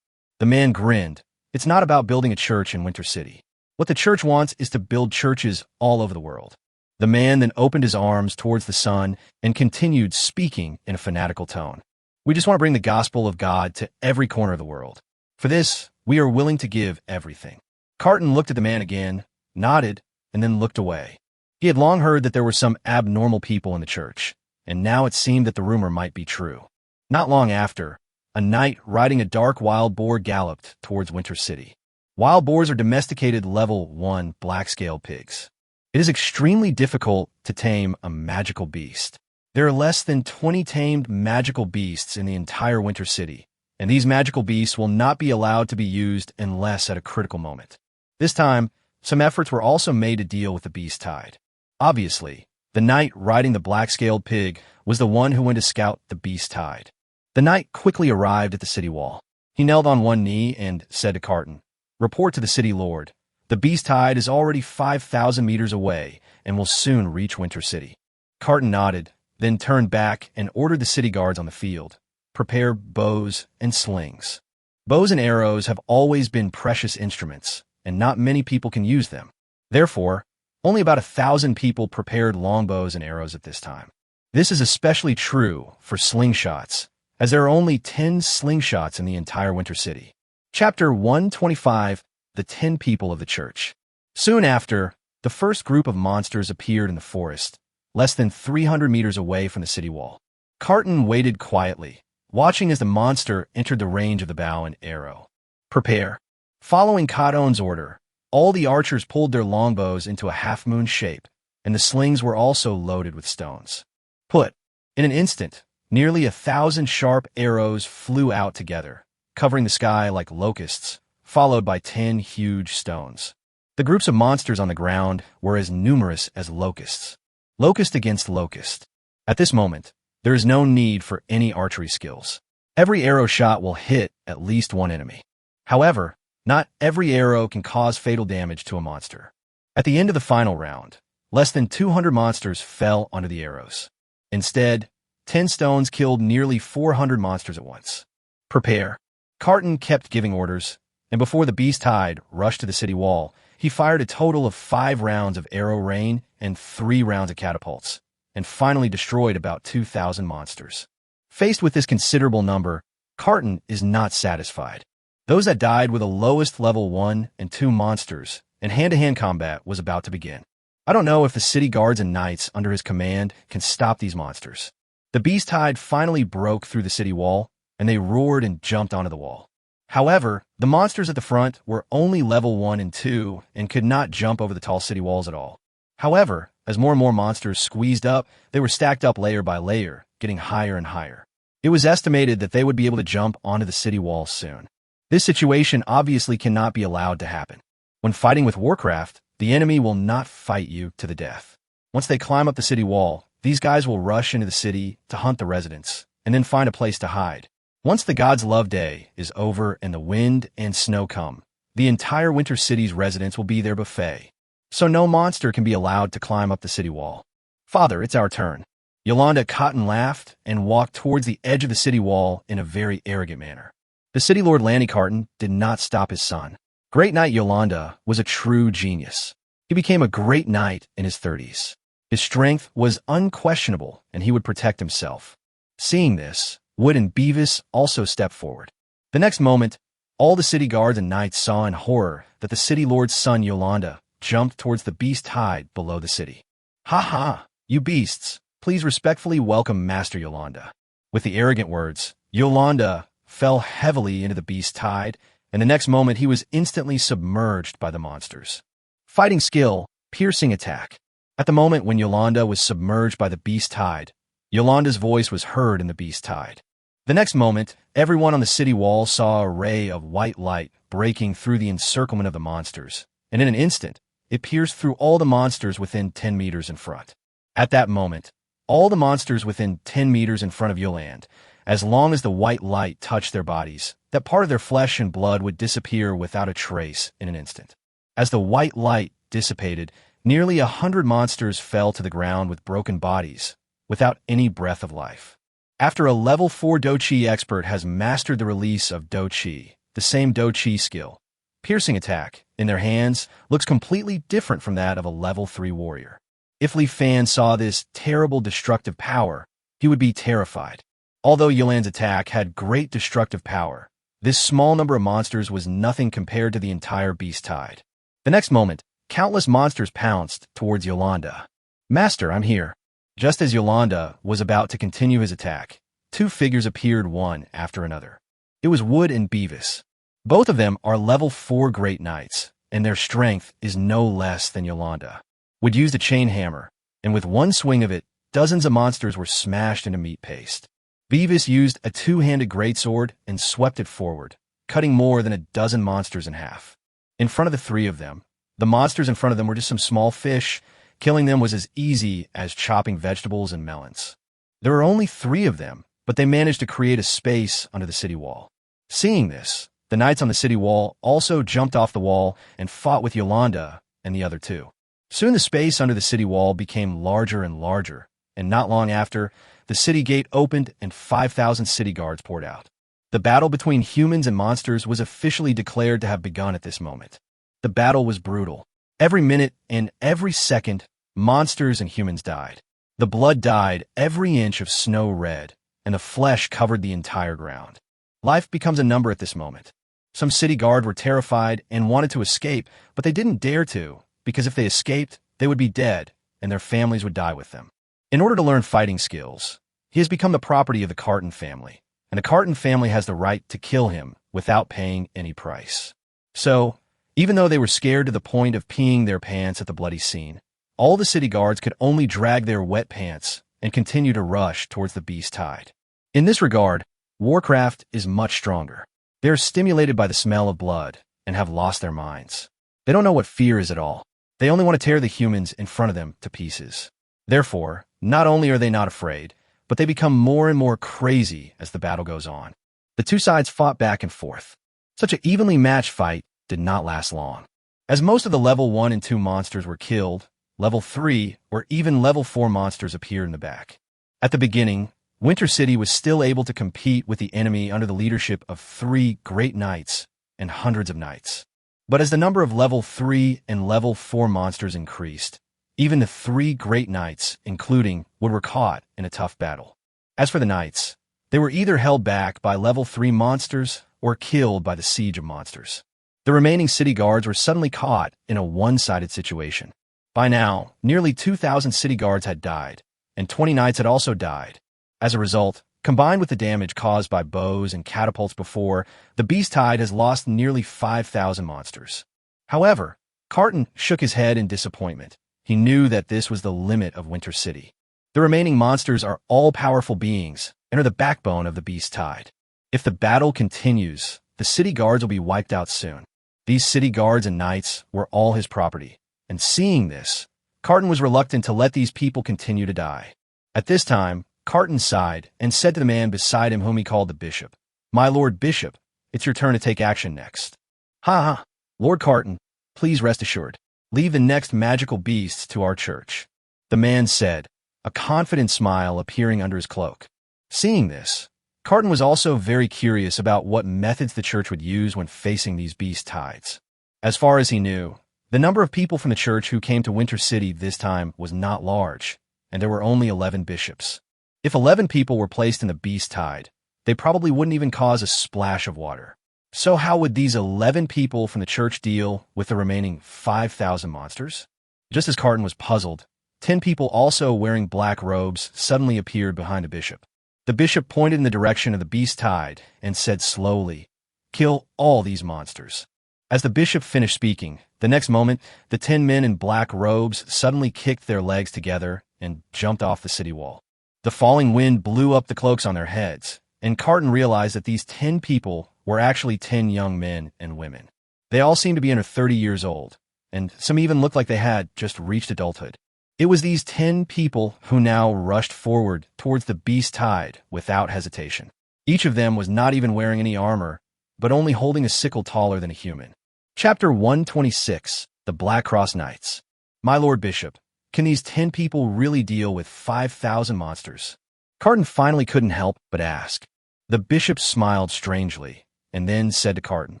The man grinned. "It's not about building a church in Winter City. What the church wants is to build churches all over the world." The man then opened his arms towards the sun and continued speaking in a fanatical tone. "We just want to bring the gospel of God to every corner of the world. For this, we are willing to give everything." Carton looked at the man again, nodded, and then looked away. He had long heard that there were some abnormal people in the church, and now it seemed that the rumor might be true. Not long after, a knight riding a dark wild boar galloped towards Winter City. Wild boars are domesticated level 1 black-scaled pigs. It is extremely difficult to tame a magical beast. There are less than 20 tamed magical beasts in the entire Winter City, and these magical beasts will not be allowed to be used unless at a critical moment. This time, some efforts were also made to deal with the beast tide. Obviously, the knight riding the black-scaled pig was the one who went to scout the beast tide. The knight quickly arrived at the city wall. He knelt on one knee and said to Carton, "Report to the city lord. The beast tide is already 5,000 meters away and will soon reach Winter City." Carton nodded, then turned back and ordered the city guards on the field, "Prepare bows and slings." Bows and arrows have always been precious instruments, and not many people can use them. Therefore, only about 1,000 people prepared longbows and arrows at this time. This is especially true for slingshots, as there are only 10 slingshots in the entire Winter City. Chapter 125, The 10 People of the Church. Soon after, the first group of monsters appeared in the forest, less than 300 meters away from the city wall. Carton waited quietly, watching as the monster entered the range of the bow and arrow. "Prepare." Following Cadon's order, all the archers pulled their longbows into a half-moon shape, and the slings were also loaded with stones. Put. In an instant, nearly 1,000 sharp arrows flew out together, covering the sky like locusts, followed by 10 huge stones. The groups of monsters on the ground were as numerous as locusts. Locust against locust. At this moment, there is no need for any archery skills. Every arrow shot will hit at least one enemy. However, not every arrow can cause fatal damage to a monster. At the end of the final round, less than 200 monsters fell onto the arrows. Instead, 10 stones killed nearly 400 monsters at once. "Prepare." Carton kept giving orders, and before the beast tide rushed to the city wall, he fired a total of 5 rounds of arrow rain and 3 rounds of catapults, and finally destroyed about 2,000 monsters. Faced with this considerable number, Carton is not satisfied. Those that died were the lowest level 1 and 2 monsters, and hand-to-hand combat was about to begin. I don't know if the city guards and knights under his command can stop these monsters. The beast tide finally broke through the city wall, and they roared and jumped onto the wall. However, the monsters at the front were only level 1 and 2 and could not jump over the tall city walls at all. However, as more and more monsters squeezed up, they were stacked up layer by layer, getting higher and higher. It was estimated that they would be able to jump onto the city walls soon. This situation obviously cannot be allowed to happen. When fighting with Warcraft, the enemy will not fight you to the death. Once they climb up the city wall, these guys will rush into the city to hunt the residents, and then find a place to hide. Once the God's Love Day is over and the wind and snow come, the entire Winter City's residents will be their buffet. So no monster can be allowed to climb up the city wall. Father, it's our turn. Yolanda Cotton laughed and walked towards the edge of the city wall in a very arrogant manner. The city lord Lanny Carton did not stop his son. Great Knight Yolanda was a true genius. He became a great knight in his 30s. His strength was unquestionable, and he would protect himself. Seeing this, Wood and Beavis also stepped forward. The next moment, all the city guards and knights saw in horror that the city lord's son Yolanda jumped towards the beast hide below the city. "Ha ha, you beasts! Please respectfully welcome Master Yolanda." With the arrogant words, Yolanda fell heavily into the beast's tide, and the next moment he was instantly submerged by the monsters. Fighting skill, piercing attack. At the moment when Yolanda was submerged by the beast tide, Yolanda's voice was heard in the beast tide. The next moment, everyone on the city wall saw a ray of white light breaking through the encirclement of the monsters, and in an instant, it pierced through all the monsters within 10 meters in front. At that moment, all the monsters within 10 meters in front of Yolanda, as long as the white light touched their bodies, that part of their flesh and blood would disappear without a trace in an instant. As the white light dissipated, nearly 100 monsters fell to the ground with broken bodies, without any breath of life. After a level 4 Do Chi expert has mastered the release of Do Chi, the same Do Chi skill, piercing attack, in their hands, looks completely different from that of a level 3 warrior. If Li Fan saw this terrible destructive power, he would be terrified. Although Yolanda's attack had great destructive power, this small number of monsters was nothing compared to the entire beast tide. The next moment, countless monsters pounced towards Yolanda. "Master, I'm here." Just as Yolanda was about to continue his attack, two figures appeared one after another. It was Wood and Beavis. Both of them are level 4 great knights, and their strength is no less than Yolanda. Wood used a chain hammer, and with one swing of it, dozens of monsters were smashed into meat paste. Beavis used a two-handed greatsword and swept it forward, cutting more than a dozen monsters in half. In front of the three of them, the monsters in front of them were just some small fish. Killing them was as easy as chopping vegetables and melons. There were only 3 of them, but they managed to create a space under the city wall. Seeing this, the knights on the city wall also jumped off the wall and fought with Yolanda and the other 2. Soon the space under the city wall became larger and larger, and not long after, the city gate opened and 5,000 city guards poured out. The battle between humans and monsters was officially declared to have begun at this moment. The battle was brutal. Every minute and every second, monsters and humans died. The blood dyed every inch of snow red, and the flesh covered the entire ground. Life becomes a number at this moment. Some city guard were terrified and wanted to escape, but they didn't dare to, because if they escaped, they would be dead, and their families would die with them. In order to learn fighting skills, he has become the property of the Carton family, and the Carton family has the right to kill him without paying any price. So, even though they were scared to the point of peeing their pants at the bloody scene, all the city guards could only drag their wet pants and continue to rush towards the beast tide. In this regard, Warcraft is much stronger. They are stimulated by the smell of blood and have lost their minds. They don't know what fear is at all. They only want to tear the humans in front of them to pieces. Therefore, not only are they not afraid, but they become more and more crazy as the battle goes on. The two sides fought back and forth. Such an evenly matched fight did not last long. As most of the level 1 and 2 monsters were killed, level 3 or even level 4 monsters appeared in the back. At the beginning, Winter City was still able to compete with the enemy under the leadership of 3 great knights and hundreds of knights. But as the number of level 3 and level 4 monsters increased, even the 3 great knights, including Wood, were caught in a tough battle. As for the knights, they were either held back by level 3 monsters or killed by the siege of monsters. The remaining city guards were suddenly caught in a one-sided situation. By now, nearly 2,000 city guards had died, and 20 knights had also died. As a result, combined with the damage caused by bows and catapults before, the beast tide has lost nearly 5,000 monsters. However, Carton shook his head in disappointment. He knew that this was the limit of Winter City. The remaining monsters are all-powerful beings and are the backbone of the beast tide. If the battle continues, the city guards will be wiped out soon. These city guards and knights were all his property, and seeing this, Carton was reluctant to let these people continue to die. At this time, Carton sighed and said to the man beside him, whom he called the bishop, "My lord bishop, it's your turn to take action next." "Ha ha, Lord Carton, please rest assured. Leave the next magical beasts to our church," the man said, a confident smile appearing under his cloak. Seeing this, Carton was also very curious about what methods the church would use when facing these beast tides. As far as he knew, the number of people from the church who came to Winter City this time was not large, and there were only 11 bishops. If 11 people were placed in the beast tide, they probably wouldn't even cause a splash of water. So how would these 11 people from the church deal with the remaining 5,000 monsters? Just as Carton was puzzled, 10 people also wearing black robes suddenly appeared behind the bishop. The bishop pointed in the direction of the beast tide and said slowly, "Kill all these monsters." As the bishop finished speaking, the next moment, the 10 men in black robes suddenly kicked their legs together and jumped off the city wall. The falling wind blew up the cloaks on their heads, and Carton realized that these 10 people were actually 10 young men and women. They all seemed to be under 30 years old, and some even looked like they had just reached adulthood. It was these 10 people who now rushed forward towards the beast tide without hesitation. Each of them was not even wearing any armor, but only holding a sickle taller than a human. Chapter 126, The Black Cross Knights. My Lord Bishop, can these 10 people really deal with 5,000 monsters? Carton finally couldn't help but ask. The bishop smiled strangely, and then said to Carton,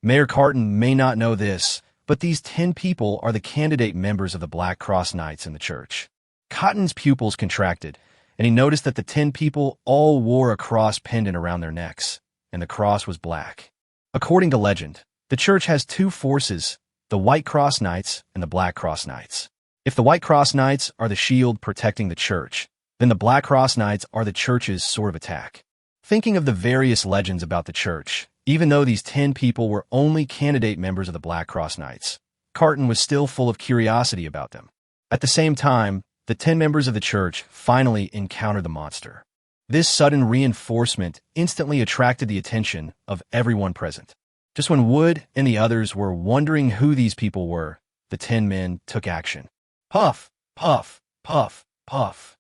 "Mayor Carton may not know this, but these 10 people are the candidate members of the Black Cross Knights in the church." Cotton's pupils contracted, and he noticed that the 10 people all wore a cross pendant around their necks, and the cross was black. According to legend, the church has two forces, the White Cross Knights and the Black Cross Knights. If the White Cross Knights are the shield protecting the church, then the Black Cross Knights are the church's sword of attack. Thinking of the various legends about the church, even though these 10 people were only candidate members of the Black Cross Knights, Carton was still full of curiosity about them. At the same time, the 10 members of the church finally encountered the monster. This sudden reinforcement instantly attracted the attention of everyone present. Just when Wood and the others were wondering who these people were, the 10 men took action. Puff, puff, puff, puff.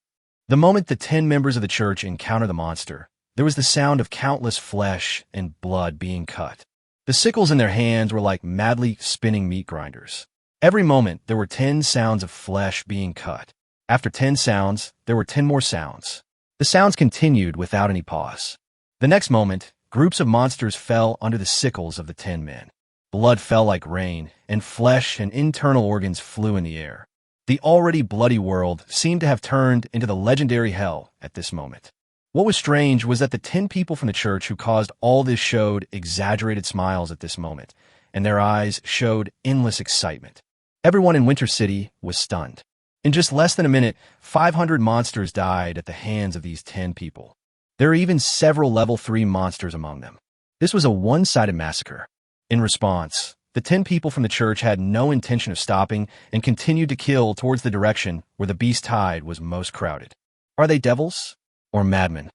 The moment the 10 members of the church encountered the monster, there was the sound of countless flesh and blood being cut. The sickles in their hands were like madly spinning meat grinders. Every moment, there were 10 sounds of flesh being cut. After 10 sounds, there were 10 more sounds. The sounds continued without any pause. The next moment, groups of monsters fell under the sickles of the 10 men. Blood fell like rain, and flesh and internal organs flew in the air. The already bloody world seemed to have turned into the legendary hell at this moment. What was strange was that the 10 people from the church who caused all this showed exaggerated smiles at this moment, and their eyes showed endless excitement. Everyone in Winter City was stunned. In just less than a minute, 500 monsters died at the hands of these 10 people. There are even several level 3 monsters among them. This was a one-sided massacre. In response, the 10 people from the church had no intention of stopping and continued to kill towards the direction where the beast tide was most crowded. Are they devils? Or madmen?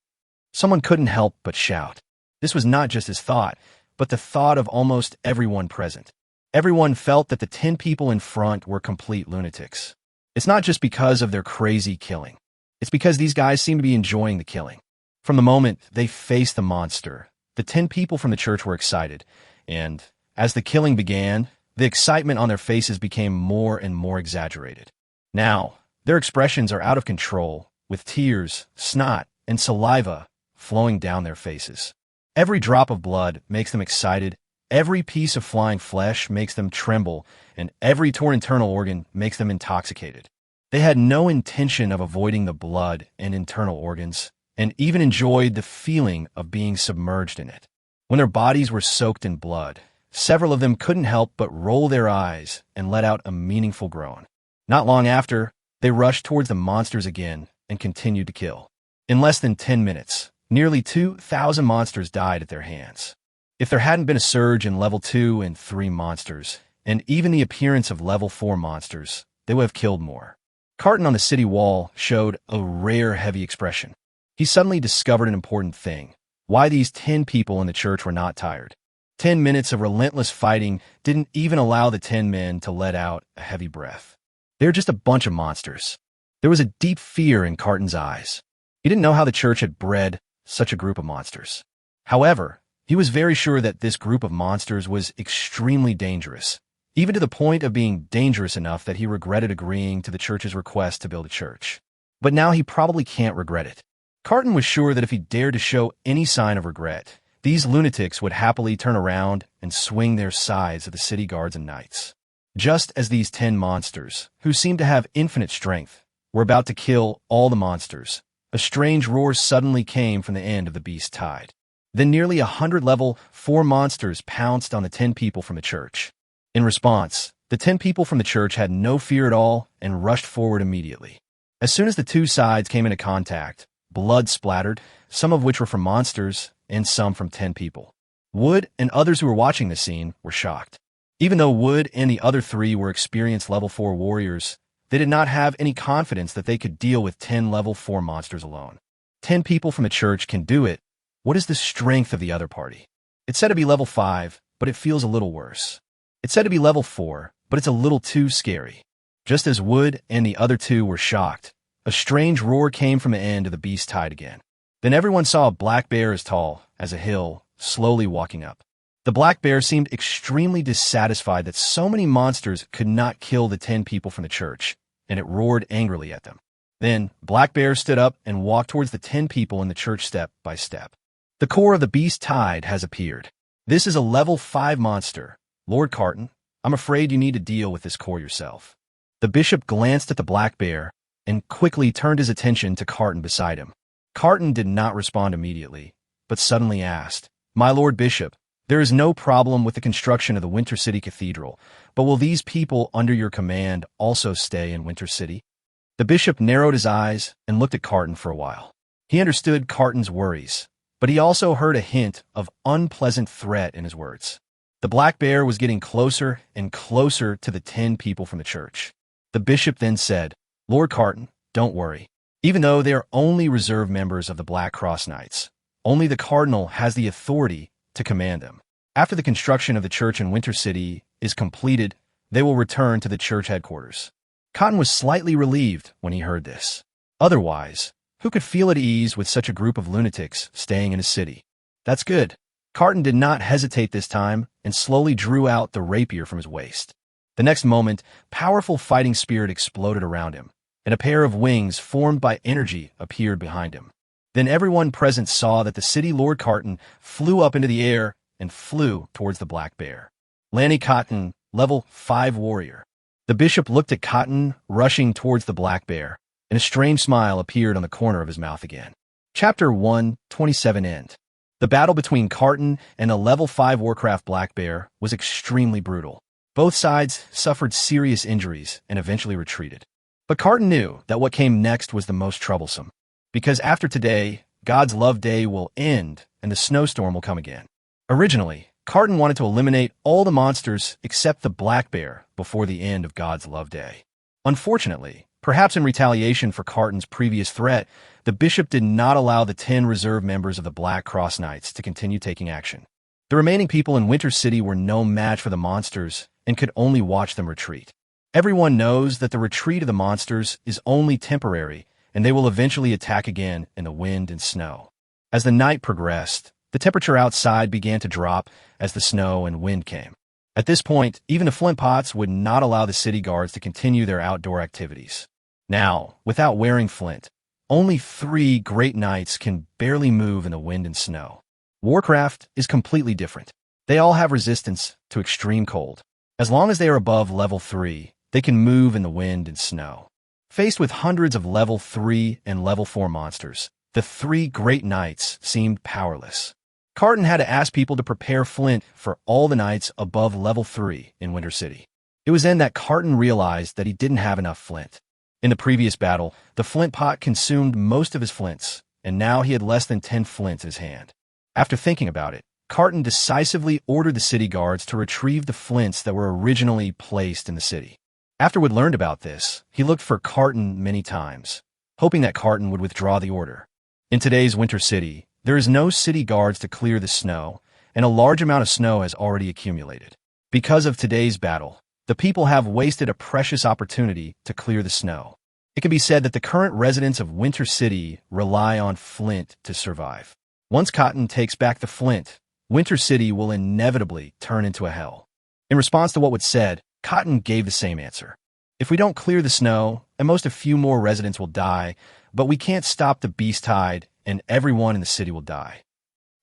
Someone couldn't help but shout. This was not just his thought, but the thought of almost everyone present. Everyone felt that the 10 people in front were complete lunatics. It's not just because of their crazy killing. It's because these guys seem to be enjoying the killing. From the moment they faced the monster, the 10 people from the church were excited, and as the killing began, the excitement on their faces became more and more exaggerated. Now, their expressions are out of control, with tears, snot, and saliva flowing down their faces. Every drop of blood makes them excited, every piece of flying flesh makes them tremble, and every torn internal organ makes them intoxicated. They had no intention of avoiding the blood and internal organs, and even enjoyed the feeling of being submerged in it. When their bodies were soaked in blood, several of them couldn't help but roll their eyes and let out a meaningful groan. Not long after, they rushed towards the monsters again and continued to kill. In less than 10 minutes, nearly 2,000 monsters died at their hands. If there hadn't been a surge in level 2 and 3 monsters, and even the appearance of level 4 monsters, they would have killed more. Carton on the city wall showed a rare heavy expression. He suddenly discovered an important thing: why these 10 people in the church were not tired. 10 minutes of relentless fighting didn't even allow the 10 men to let out a heavy breath. They're just a bunch of monsters. There was a deep fear in Carton's eyes. He didn't know how the church had bred such a group of monsters. However, he was very sure that this group of monsters was extremely dangerous, even to the point of being dangerous enough that he regretted agreeing to the church's request to build a church. But now he probably can't regret it. Carton was sure that if he dared to show any sign of regret, these lunatics would happily turn around and swing their scythes at the city guards and knights. Just as these 10 monsters, who seemed to have infinite strength, were about to kill all the monsters, a strange roar suddenly came from the end of the beast's tide. Then nearly 100 level 4 monsters pounced on the 10 people from the church. In response, the 10 people from the church had no fear at all and rushed forward immediately. As soon as the two sides came into contact, blood splattered, some of which were from monsters and some from 10 people. Wood and others who were watching the scene were shocked. Even though Wood and the other 3 were experienced level 4 warriors, they did not have any confidence that they could deal with 10 level 4 monsters alone. 10 people from the church can do it. What is the strength of the other party? It's said to be level 5, but it feels a little worse. It's said to be level 4, but it's a little too scary. Just as Wood and the other 2 were shocked, a strange roar came from the end of the beast's tide again. Then everyone saw a black bear as tall as a hill, slowly walking up. The black bear seemed extremely dissatisfied that so many monsters could not kill the 10 people from the church, and it roared angrily at them. Then, Black Bear stood up and walked towards the 10 people in the church step by step. The core of the beast tide has appeared. This is a level 5 monster. Lord Carton, I'm afraid you need to deal with this core yourself. The bishop glanced at the black bear and quickly turned his attention to Carton beside him. Carton did not respond immediately, but suddenly asked, My Lord Bishop, there is no problem with the construction of the Winter City Cathedral, but will these people under your command also stay in Winter City? The bishop narrowed his eyes and looked at Carton for a while. He understood Carton's worries, but he also heard a hint of unpleasant threat in his words. The black bear was getting closer and closer to the 10 people from the church. The bishop then said, Lord Carton, don't worry. Even though they are only reserve members of the Black Cross Knights, only the cardinal has the authority to command them. After the construction of the church in Winter City is completed, they will return to the church headquarters. Cotton was slightly relieved when he heard this. Otherwise, who could feel at ease with such a group of lunatics staying in a city? That's good. Carton did not hesitate this time and slowly drew out the rapier from his waist. The next moment, powerful fighting spirit exploded around him, and a pair of wings formed by energy appeared behind him. Then everyone present saw that the city Lord Carton flew up into the air and flew towards the black bear. Lanny Cotton, level 5 warrior. The bishop looked at Cotton rushing towards the black bear, and a strange smile appeared on the corner of his mouth again. Chapter 1:27 end. The battle between Carton and a level 5 Warcraft black bear was extremely brutal. Both sides suffered serious injuries and eventually retreated. But Carton knew that what came next was the most troublesome, because after today, God's Love Day will end and the snowstorm will come again. Originally, Carton wanted to eliminate all the monsters except the black bear before the end of God's Love Day. Unfortunately, perhaps in retaliation for Carton's previous threat, the bishop did not allow the 10 reserve members of the Black Cross Knights to continue taking action. The remaining people in Winter City were no match for the monsters and could only watch them retreat. Everyone knows that the retreat of the monsters is only temporary, and they will eventually attack again in the wind and snow. As the night progressed, the temperature outside began to drop as the snow and wind came. At this point, even the flint pots would not allow the city guards to continue their outdoor activities. Now, without wearing flint, only 3 great knights can barely move in the wind and snow. Warcraft is completely different. They all have resistance to extreme cold. As long as they are above level 3, they can move in the wind and snow. Faced with hundreds of level 3 and level 4 monsters, the 3 great knights seemed powerless. Carton had to ask people to prepare flint for all the knights above level 3 in Winter City. It was then that Carton realized that he didn't have enough flint. In the previous battle, the flint pot consumed most of his flints, and now he had less than 10 flints in his hand. After thinking about it, Carton decisively ordered the city guards to retrieve the flints that were originally placed in the city. After Wood learned about this, he looked for Carton many times, hoping that Carton would withdraw the order. In today's Winter City, there is no city guards to clear the snow, and a large amount of snow has already accumulated. Because of today's battle, the people have wasted a precious opportunity to clear the snow. It can be said that the current residents of Winter City rely on flint to survive. Once Cotton takes back the flint, Winter City will inevitably turn into a hell. In response to what was said, Cotton gave the same answer. If we don't clear the snow, at most a few more residents will die, but we can't stop the beast tide, and everyone in the city will die.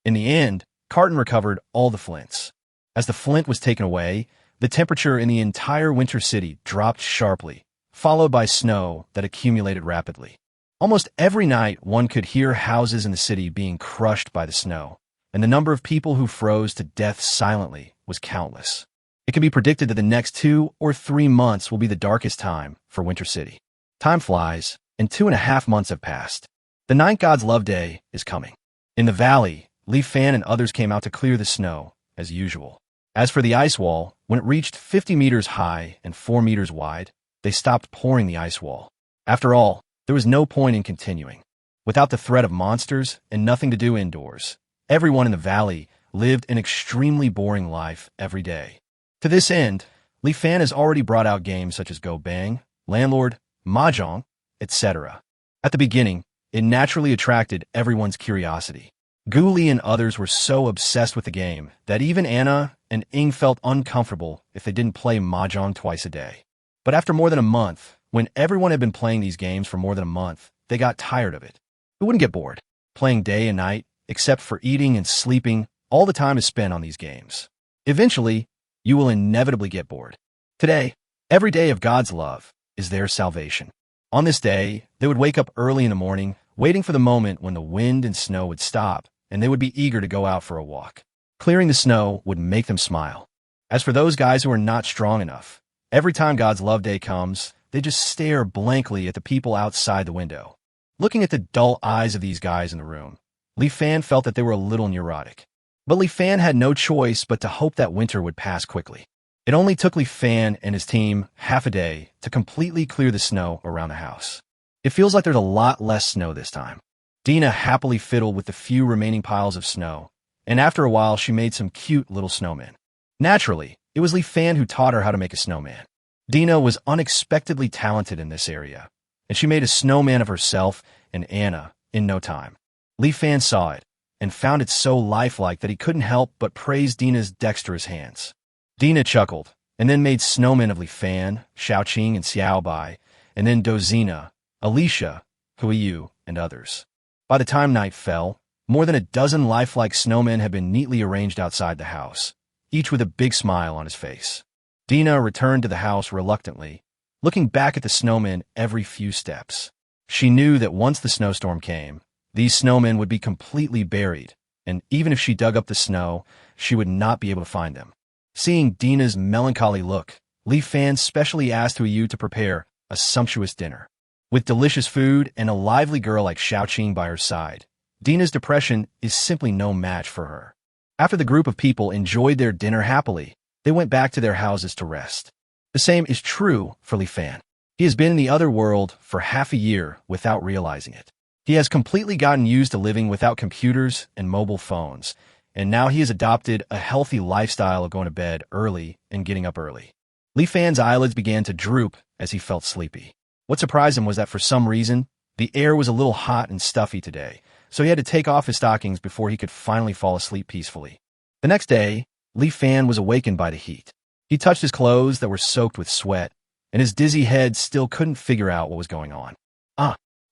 In the end, Cotton recovered all the flints. As the flint was taken away, the temperature in the entire Winter City dropped sharply, followed by snow that accumulated rapidly. Almost every night, one could hear houses in the city being crushed by the snow, and the number of people who froze to death silently was countless. It can be predicted that the next 2 or 3 months will be the darkest time for Winter City. Time flies, and 2.5 months have passed. The Ninth God's Love Day is coming. In the valley, Leaf Fan and others came out to clear the snow, as usual. As for the ice wall, when it reached 50 meters high and 4 meters wide, they stopped pouring the ice wall. After all, there was no point in continuing. Without the threat of monsters and nothing to do indoors, everyone in the valley lived an extremely boring life every day. To this end, Leaf Fan has already brought out games such as Go Bang, Landlord, Mahjong, etc. At the beginning, it naturally attracted everyone's curiosity. Ghoulie and others were so obsessed with the game that even Anna and Ing felt uncomfortable if they didn't play Mahjong twice a day. But after more than a month, when everyone had been playing these games for more than a month, they got tired of it. Who wouldn't get bored? Playing day and night, except for eating and sleeping, all the time is spent on these games. Eventually, you will inevitably get bored. Today, every day of God's love is their salvation. On this day, they would wake up early in the morning, waiting for the moment when the wind and snow would stop, and they would be eager to go out for a walk. Clearing the snow would make them smile. As for those guys who are not strong enough, every time God's Love Day comes, they just stare blankly at the people outside the window. Looking at the dull eyes of these guys in the room, Leaf Fan felt that they were a little neurotic. But Leaf Fan had no choice but to hope that winter would pass quickly. It only took Leaf Fan and his team half a day to completely clear the snow around the house. It feels like there's a lot less snow this time. Dina happily fiddled with the few remaining piles of snow, and after a while she made some cute little snowmen. Naturally, it was Leaf Fan who taught her how to make a snowman. Dina was unexpectedly talented in this area, and she made a snowman of herself and Anna in no time. Leaf Fan saw it, and found it so lifelike that he couldn't help but praise Dina's dexterous hands. Dina chuckled, and then made snowmen of Leaf Fan, Xiaoqing, and Xiao Bai, and then Dozina, Alicia, Huiyu, and others. By the time night fell, more than a dozen lifelike snowmen had been neatly arranged outside the house, each with a big smile on his face. Dina returned to the house reluctantly, looking back at the snowmen every few steps. She knew that once the snowstorm came, these snowmen would be completely buried, and even if she dug up the snow, she would not be able to find them. Seeing Dina's melancholy look, Leaf Fan specially asked Huiyu to prepare a sumptuous dinner. With delicious food and a lively girl like Xiaoqing by her side, Dina's depression is simply no match for her. After the group of people enjoyed their dinner happily, they went back to their houses to rest. The same is true for Leaf Fan. He has been in the other world for half a year without realizing it. He has completely gotten used to living without computers and mobile phones, and now he has adopted a healthy lifestyle of going to bed early and getting up early. Leaf Fan's eyelids began to droop as he felt sleepy. What surprised him was that for some reason, the air was a little hot and stuffy today, so he had to take off his stockings before he could finally fall asleep peacefully. The next day, Leaf Fan was awakened by the heat. He touched his clothes that were soaked with sweat, and his dizzy head still couldn't figure out what was going on.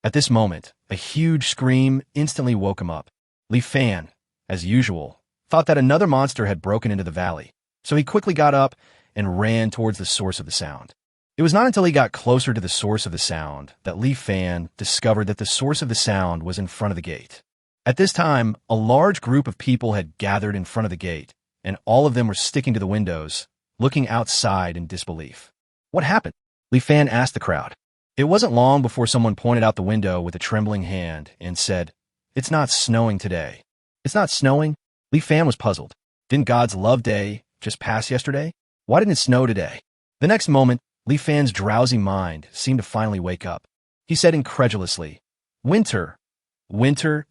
At this moment, a huge scream instantly woke him up. Leaf Fan, as usual, thought that another monster had broken into the valley, so he quickly got up and ran towards the source of the sound. It was not until he got closer to the source of the sound that Leaf Fan discovered that the source of the sound was in front of the gate. At this time, a large group of people had gathered in front of the gate, and all of them were sticking to the windows, looking outside in disbelief. What happened? Leaf Fan asked the crowd. It wasn't long before someone pointed out the window with a trembling hand and said, "It's not snowing today." "It's not snowing?" Leaf Fan was puzzled. Didn't God's Love Day just pass yesterday? Why didn't it snow today? The next moment, Leaf Fan's drowsy mind seemed to finally wake up. He said incredulously, "Winter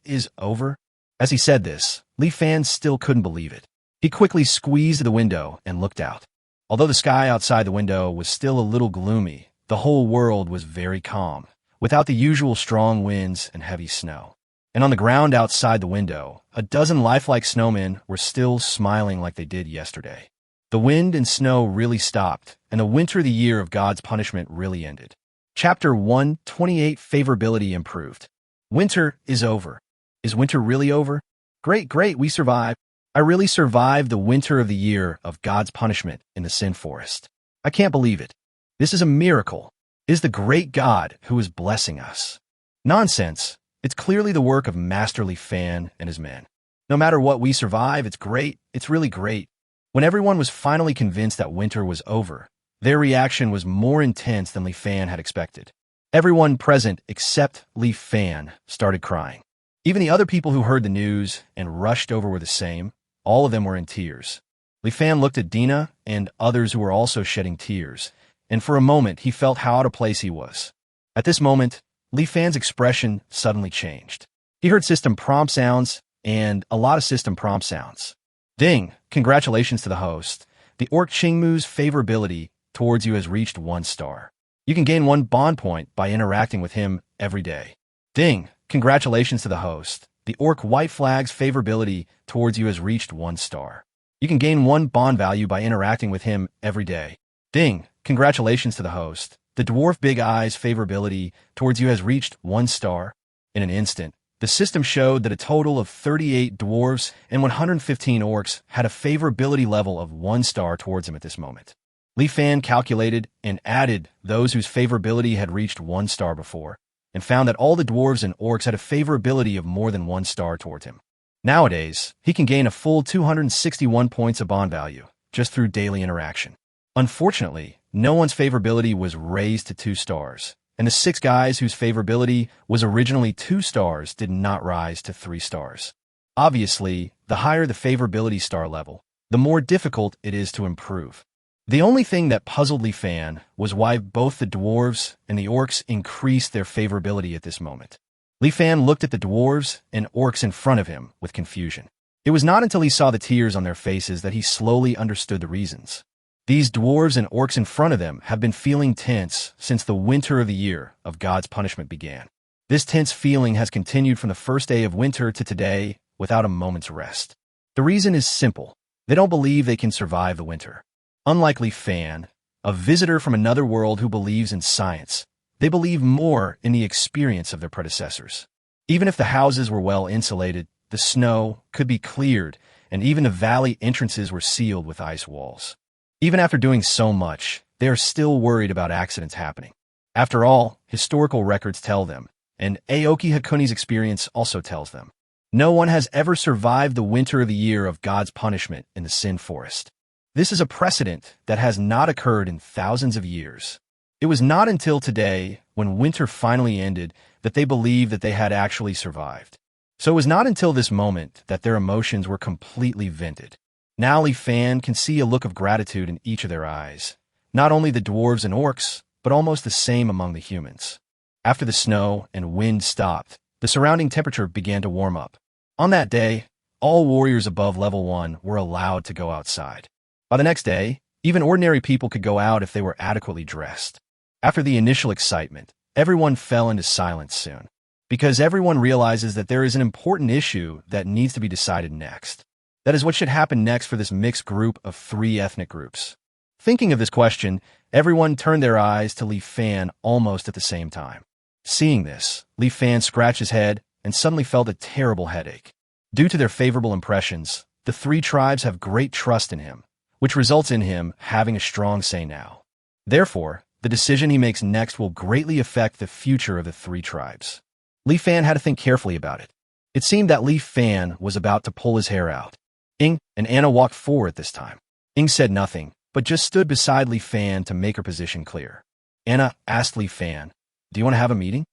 is over?" As he said this, Leaf Fan still couldn't believe it. He quickly squeezed the window and looked out. Although the sky outside the window was still a little gloomy, the whole world was very calm, without the usual strong winds and heavy snow. And on the ground outside the window, a dozen lifelike snowmen were still smiling like they did yesterday. The wind and snow really stopped, and the winter of the year of God's punishment really ended. Chapter 128 Favorability Improved. Winter is over. Is winter really over? Great, we survived. I really survived the winter of the year of God's punishment in the Sin Forest. I can't believe it. This is a miracle. It is the great God who is blessing us. Nonsense. It's clearly the work of Master Li Fan and his men. No matter what we survive, it's great. It's really great. When everyone was finally convinced that winter was over, their reaction was more intense than Li Fan had expected. Everyone present except Li Fan started crying. Even the other people who heard the news and rushed over were the same. All of them were in tears. Li Fan looked at Dina and others who were also shedding tears, and for a moment he felt how out of place he was. At this moment, Li Fan's expression suddenly changed. He heard system prompt sounds and a lot of system prompt sounds. Ding! Congratulations to the host. The orc Qingmu's favorability towards you has reached 1 star. You can gain 1 bond point by interacting with him every day. Ding! Congratulations to the host. The orc White Flag's favorability towards you has reached 1 star. You can gain 1 bond value by interacting with him every day. Ding! Congratulations to the host. The dwarf Big Eye's favorability towards you has reached 1 star. In an instant, the system showed that a total of 38 dwarves and 115 orcs had a favorability level of 1 star towards him at this moment. Li Fan calculated and added those whose favorability had reached 1 star before, and found that all the dwarves and orcs had a favorability of more than 1 star towards him. Nowadays, he can gain a full 261 points of bond value, just through daily interaction. Unfortunately, no one's favorability was raised to 2 stars, and the 6 guys whose favorability was originally 2 stars did not rise to 3 stars. Obviously, the higher the favorability star level, the more difficult it is to improve. The only thing that puzzled Li Fan was why both the dwarves and the orcs increased their favorability at this moment. Li Fan looked at the dwarves and orcs in front of him with confusion. It was not until he saw the tears on their faces that he slowly understood the reasons. These dwarves and orcs in front of them have been feeling tense since the winter of the year of God's punishment began. This tense feeling has continued from the first day of winter to today without a moment's rest. The reason is simple. They don't believe they can survive the winter. Unlike Li Fan, a visitor from another world who believes in science, they believe more in the experience of their predecessors. Even if the houses were well insulated, the snow could be cleared, and even the valley entrances were sealed with ice walls. Even after doing so much, they are still worried about accidents happening. After all, historical records tell them, and Aoki Hakuni's experience also tells them, no one has ever survived the winter of the year of God's punishment in the Sin Forest. This is a precedent that has not occurred in thousands of years. It was not until today, when winter finally ended, that they believed that they had actually survived. So it was not until this moment that their emotions were completely vented. Now Li Fan can see a look of gratitude in each of their eyes. Not only the dwarves and orcs, but almost the same among the humans. After the snow and wind stopped, the surrounding temperature began to warm up. On that day, all warriors above level 1 were allowed to go outside. By the next day, even ordinary people could go out if they were adequately dressed. After the initial excitement, everyone fell into silence soon, because everyone realizes that there is an important issue that needs to be decided next. That is what should happen next for this mixed group of 3 ethnic groups. Thinking of this question, everyone turned their eyes to Li Fan almost at the same time. Seeing this, Li Fan scratched his head and suddenly felt a terrible headache. Due to their favorable impressions, the 3 tribes have great trust in him, which results in him having a strong say now. Therefore, the decision he makes next will greatly affect the future of the 3 tribes. Li Fan had to think carefully about it. It seemed that Li Fan was about to pull his hair out. Ing and Anna walked forward this time. Ing said nothing, but just stood beside Li Fan to make her position clear. Anna asked Li Fan, "Do you want to have a meeting?"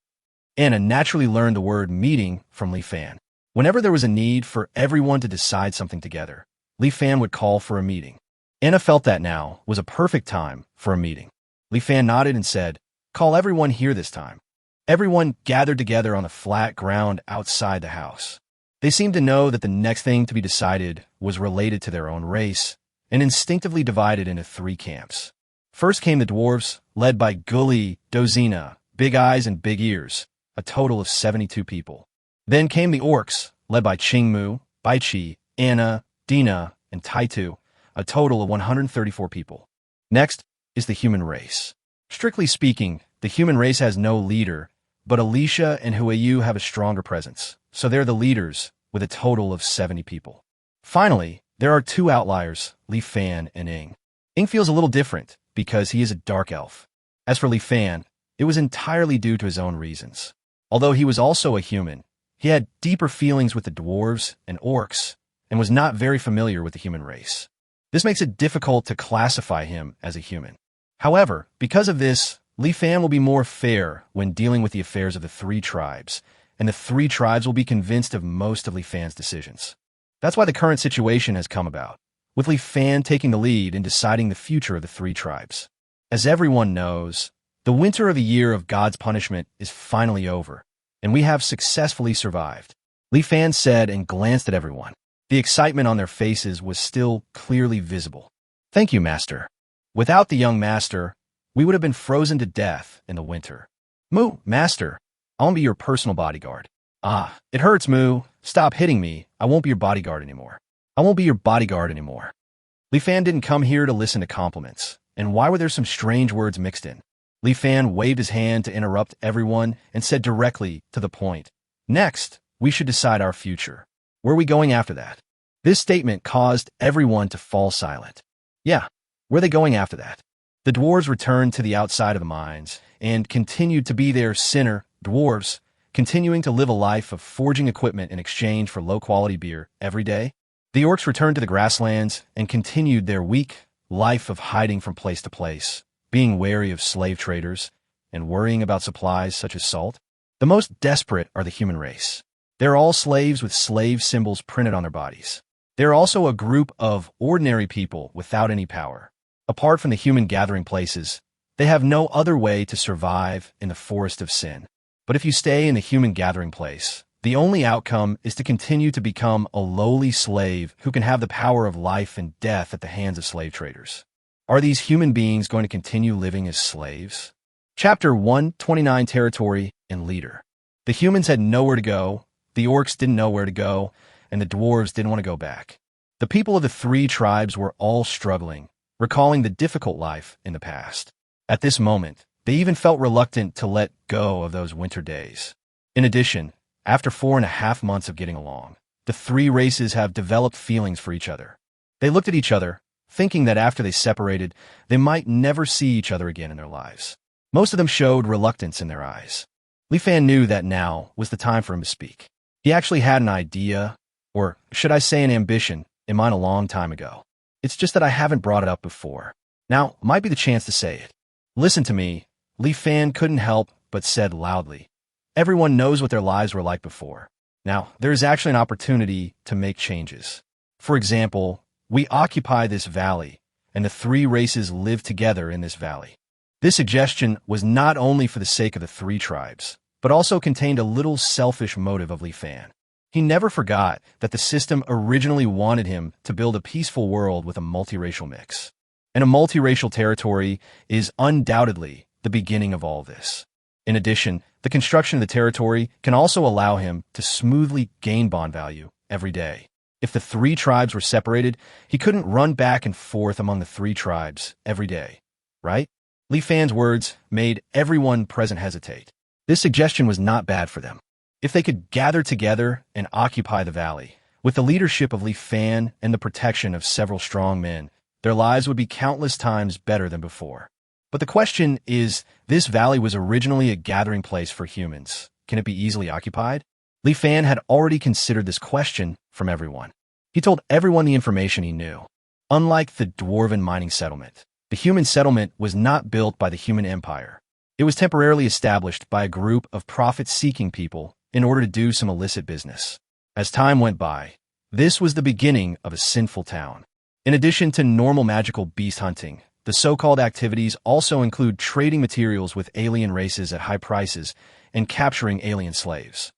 Anna naturally learned the word meeting from Li Fan. Whenever there was a need for everyone to decide something together, Li Fan would call for a meeting. Anna felt that now was a perfect time for a meeting. Li Fan nodded and said, "Call everyone here this time." Everyone gathered together on the flat ground outside the house. They seemed to know that the next thing to be decided was related to their own race, and instinctively divided into three camps. First came the dwarves, led by Gully, Dozina, Big Eyes and Big Ears, a total of 72 people. Then came the orcs, led by Qingmu, Baichi, Anna, Dina, and Taitu, a total of 134 people. Next is the human race. Strictly speaking, the human race has no leader, but Alicia and Huayu have a stronger presence, so they're the leaders, with a total of 70 people. Finally, there are two outliers, Li Fan and Ing. Ing feels a little different, because he is a dark elf. As for Li Fan, it was entirely due to his own reasons. Although he was also a human, he had deeper feelings with the dwarves and orcs, and was not very familiar with the human race. This makes it difficult to classify him as a human. However, because of this, Li Fan will be more fair when dealing with the affairs of the three tribes, and the three tribes will be convinced of most of Li Fan's decisions. That's why the current situation has come about, with Li Fan taking the lead in deciding the future of the three tribes. As everyone knows, the winter of the year of God's punishment is finally over, and we have successfully survived. Li Fan said and glanced at everyone. The excitement on their faces was still clearly visible. Thank you, Master. Without the young Master, we would have been frozen to death in the winter. Mu, Master, I won't be your personal bodyguard. Ah, it hurts, Mu. Stop hitting me. I won't be your bodyguard anymore. I won't be your bodyguard anymore. Li Fan didn't come here to listen to compliments. And why were there some strange words mixed in? Li Fan waved his hand to interrupt everyone and said directly to the point, "Next, we should decide our future. Where are we going after that?" This statement caused everyone to fall silent. Yeah, where are they going after that? The dwarves returned to the outside of the mines and continued to be their sinner dwarves, continuing to live a life of forging equipment in exchange for low-quality beer every day. The orcs returned to the grasslands and continued their weak life of hiding from place to place, being wary of slave traders and worrying about supplies such as salt. The most desperate are the human race. They're all slaves with slave symbols printed on their bodies. They're also a group of ordinary people without any power. Apart from the human gathering places, they have no other way to survive in the forest of sin. But if you stay in the human gathering place, the only outcome is to continue to become a lowly slave who can have the power of life and death at the hands of slave traders. Are these human beings going to continue living as slaves? Chapter 129, Territory and Leader. The humans had nowhere to go, the orcs didn't know where to go, and the dwarves didn't want to go back. The people of the three tribes were all struggling, recalling the difficult life in the past. At this moment, they even felt reluctant to let go of those winter days. In addition, after 4.5 months of getting along, the three races have developed feelings for each other. They looked at each other, thinking that after they separated, they might never see each other again in their lives. Most of them showed reluctance in their eyes. Li Fan knew that now was the time for him to speak. He actually had an idea, or should I say an ambition, in mind a long time ago. It's just that I haven't brought it up before. Now might be the chance to say it. Listen to me, Li Fan couldn't help but said loudly. Everyone knows what their lives were like before. Now, there is actually an opportunity to make changes. For example, we occupy this valley, and the three races live together in this valley. This suggestion was not only for the sake of the three tribes, but also contained a little selfish motive of Li Fan. He never forgot that the system originally wanted him to build a peaceful world with a multiracial mix. And a multiracial territory is undoubtedly the beginning of all this. In addition, the construction of the territory can also allow him to smoothly gain bond value every day. If the three tribes were separated, he couldn't run back and forth among the three tribes every day, right? Li Fan's words made everyone present hesitate. This suggestion was not bad for them. If they could gather together and occupy the valley, with the leadership of Li Fan and the protection of several strong men, their lives would be countless times better than before. But the question is, this valley was originally a gathering place for humans. Can it be easily occupied? Li Fan had already considered this question from everyone. He told everyone the information he knew. Unlike the dwarven mining settlement, the human settlement was not built by the human empire. It was temporarily established by a group of profit-seeking people in order to do some illicit business. As time went by, this was the beginning of a sinful town. In addition to normal magical beast hunting, the so-called activities also include trading materials with alien races at high prices and capturing alien slaves.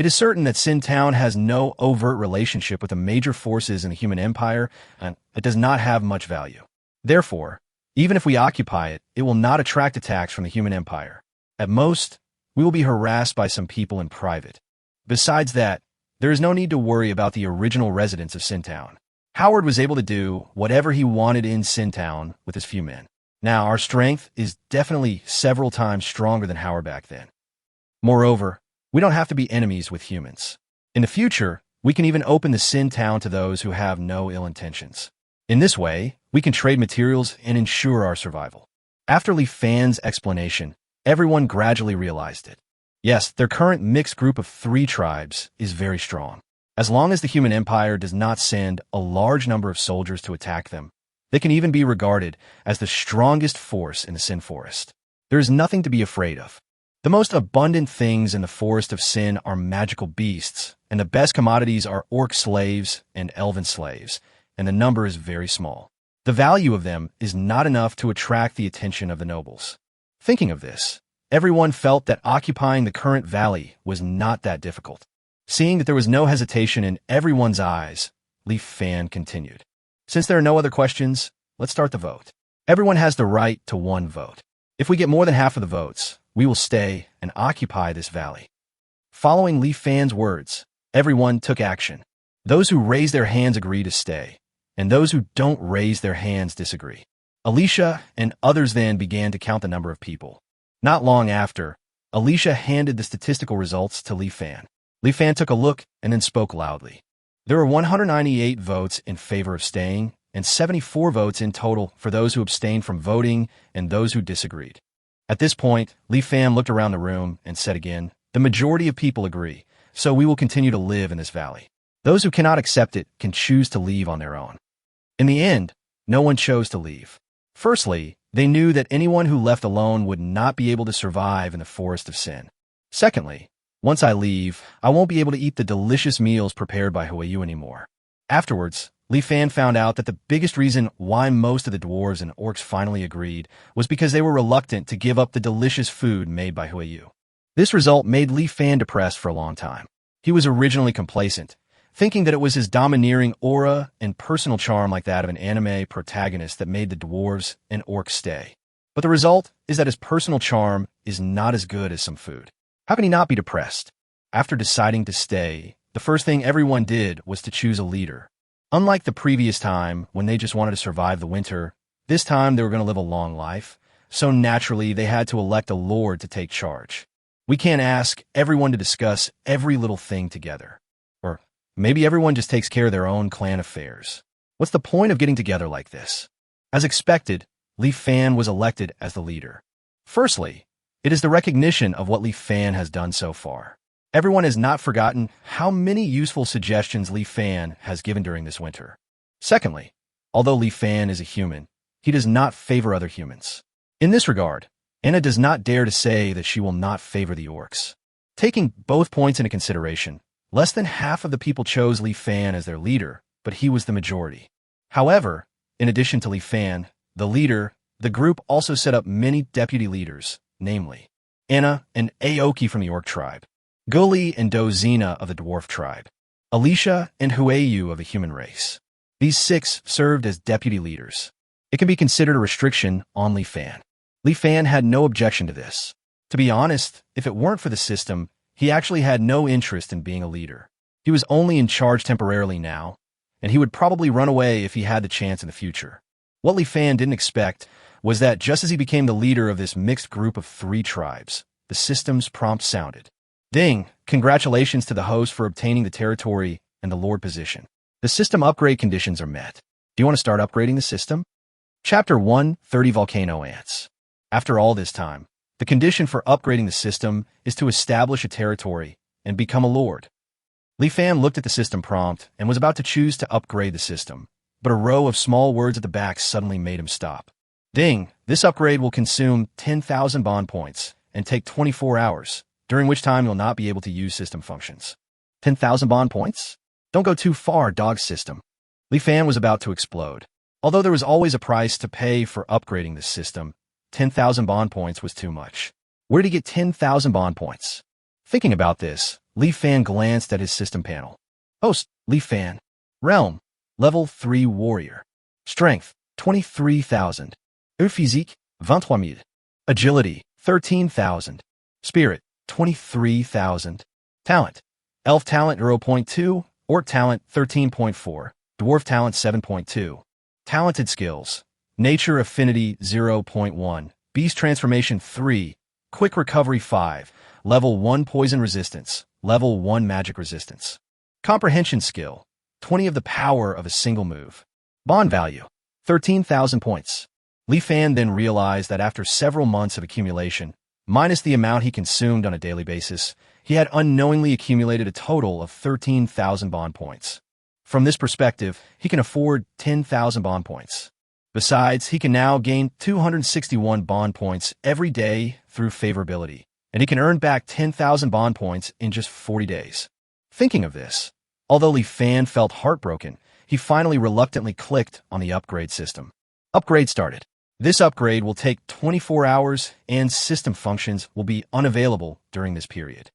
It is certain that Sin Town has no overt relationship with the major forces in the human empire, and it does not have much value. Therefore, even if we occupy it, it will not attract attacks from the human empire. At most, we will be harassed by some people in private. Besides that, there is no need to worry about the original residents of Sin Town. Howard was able to do whatever he wanted in Sin Town with his few men. Now, our strength is definitely several times stronger than Howard back then. Moreover, we don't have to be enemies with humans. In the future, we can even open the Sin Town to those who have no ill intentions. In this way, we can trade materials and ensure our survival. After Li Fan's explanation, everyone gradually realized it. Yes, their current mixed group of 3 tribes is very strong. As long as the human empire does not send a large number of soldiers to attack them, they can even be regarded as the strongest force in the Sin Forest. There is nothing to be afraid of. The most abundant things in the Forest of Sin are magical beasts, and the best commodities are orc slaves and elven slaves, and the number is very small. The value of them is not enough to attract the attention of the nobles. Thinking of this, everyone felt that occupying the current valley was not that difficult. Seeing that there was no hesitation in everyone's eyes, Li Fan continued. Since there are no other questions, let's start the vote. Everyone has the right to 1 vote. If we get more than half of the votes, we will stay and occupy this valley. Following Li Fan's words, everyone took action. Those who raised their hands agree to stay, and those who don't raise their hands disagree. Alicia and others then began to count the number of people. Not long after, Alicia handed the statistical results to Li Fan. Li Fan took a look and then spoke loudly. There were 198 votes in favor of staying, and 74 votes in total for those who abstained from voting and those who disagreed. At this point, Li Fan looked around the room and said again, "The majority of people agree, so we will continue to live in this valley. Those who cannot accept it can choose to leave on their own." In the end, no one chose to leave. Firstly, they knew that anyone who left alone would not be able to survive in the Forest of Sin. Secondly, once I leave, I won't be able to eat the delicious meals prepared by Huayu anymore. Afterwards, Li Fan found out that the biggest reason why most of the dwarves and orcs finally agreed was because they were reluctant to give up the delicious food made by Huayu. This result made Li Fan depressed for a long time. He was originally complacent, thinking that it was his domineering aura and personal charm like that of an anime protagonist that made the dwarves and orcs stay. But the result is that his personal charm is not as good as some food. How can he not be depressed? After deciding to stay, the first thing everyone did was to choose a leader. Unlike the previous time, when they just wanted to survive the winter, this time they were going to live a long life, so naturally they had to elect a lord to take charge. We can't ask everyone to discuss every little thing together. Or maybe everyone just takes care of their own clan affairs. What's the point of getting together like this? As expected, Li Fan was elected as the leader. Firstly, it is the recognition of what Li Fan has done so far. Everyone has not forgotten how many useful suggestions Li Fan has given during this winter. Secondly, although Li Fan is a human, he does not favor other humans. In this regard, Anna does not dare to say that she will not favor the orcs. Taking both points into consideration, less than half of the people chose Li Fan as their leader, but he was the majority. However, in addition to Li Fan, the leader, the group also set up many deputy leaders, namely Anna and Aoki from the orc tribe, Gully and Dozina of the dwarf tribe, Alicia and Huayu of the human race. These 6 served as deputy leaders. It can be considered a restriction on Li Fan. Li Fan had no objection to this. To be honest, if it weren't for the system, he actually had no interest in being a leader. He was only in charge temporarily now, and he would probably run away if he had the chance in the future. What Li Fan didn't expect was that just as he became the leader of this mixed group of 3 tribes, the system's prompt sounded. Ding! Congratulations to the host for obtaining the territory and the lord position. The system upgrade conditions are met. Do you want to start upgrading the system? Chapter 1, 30 Volcano Ants. After all this time, the condition for upgrading the system is to establish a territory and become a lord. Li Fan looked at the system prompt and was about to choose to upgrade the system, but a row of small words at the back suddenly made him stop. Ding! This upgrade will consume 10,000 bond points and take 24 hours, during which time you'll not be able to use system functions. 10,000 bond points? Don't go too far, dog system. Li Fan was about to explode. Although there was always a price to pay for upgrading this system, 10,000 bond points was too much. Where did he get 10,000 bond points? Thinking about this, Li Fan glanced at his system panel. Host, Li Fan. Realm, level 3 warrior. Strength, 23,000. Physique, 23,000. Agility, 13,000. Spirit, 23,000. Talent, elf talent 0.2, orc talent 13.4, dwarf talent 7.2. Talented skills, nature affinity 0.1, beast transformation 3, quick recovery 5, level 1 poison resistance, level 1 magic resistance. Comprehension skill, 20 of the power of a single move. Bond value, 13,000 points. Li Fan then realized that after several months of accumulation, minus the amount he consumed on a daily basis, he had unknowingly accumulated a total of 13,000 bond points. From this perspective, he can afford 10,000 bond points. Besides, he can now gain 261 bond points every day through favorability, and he can earn back 10,000 bond points in just 40 days. Thinking of this, although Li Fan felt heartbroken, he finally reluctantly clicked on the upgrade system. Upgrade started. This upgrade will take 24 hours, and system functions will be unavailable during this period.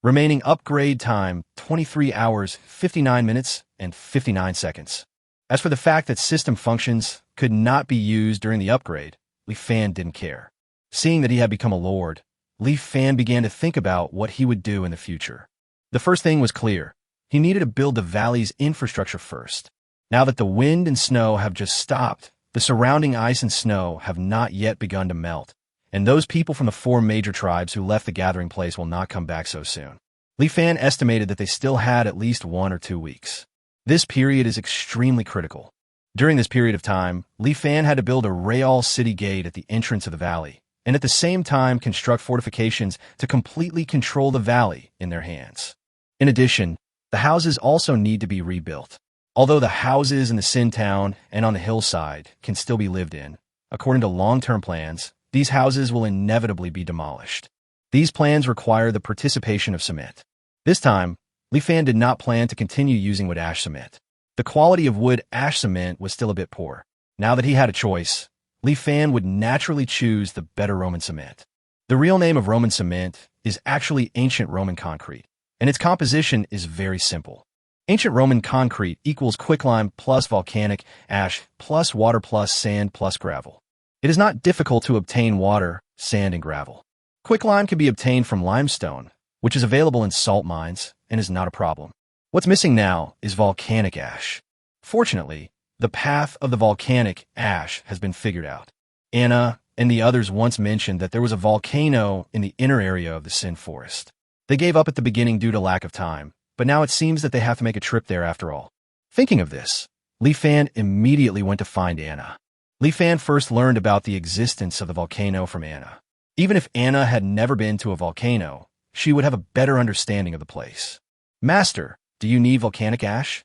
Remaining upgrade time, 23 hours, 59 minutes, and 59 seconds. As for the fact that system functions could not be used during the upgrade, Li Fan didn't care. Seeing that he had become a lord, Li Fan began to think about what he would do in the future. The first thing was clear. He needed to build the valley's infrastructure first. Now that the wind and snow have just stopped, the surrounding ice and snow have not yet begun to melt, and those people from the 4 major tribes who left the gathering place will not come back so soon. Li Fan estimated that they still had at least 1 or 2 weeks. This period is extremely critical. During this period of time, Li Fan had to build a Real City gate at the entrance of the valley, and at the same time construct fortifications to completely control the valley in their hands. In addition, the houses also need to be rebuilt. Although the houses in the Sin Town and on the hillside can still be lived in, according to long-term plans, these houses will inevitably be demolished. These plans require the participation of cement. This time, Li Fan did not plan to continue using wood ash cement. The quality of wood ash cement was still a bit poor. Now that he had a choice, Li Fan would naturally choose the better Roman cement. The real name of Roman cement is actually ancient Roman concrete, and its composition is very simple. Ancient Roman concrete equals quicklime plus volcanic ash plus water plus sand plus gravel. It is not difficult to obtain water, sand, and gravel. Quicklime can be obtained from limestone, which is available in salt mines and is not a problem. What's missing now is volcanic ash. Fortunately, the path of the volcanic ash has been figured out. Anna and the others once mentioned that there was a volcano in the inner area of the Sin Forest. They gave up at the beginning due to lack of time, but now it seems that they have to make a trip there after all. Thinking of this, Li Fan immediately went to find Anna. Li Fan first learned about the existence of the volcano from Anna. Even if Anna had never been to a volcano, she would have a better understanding of the place. Master, do you need volcanic ash?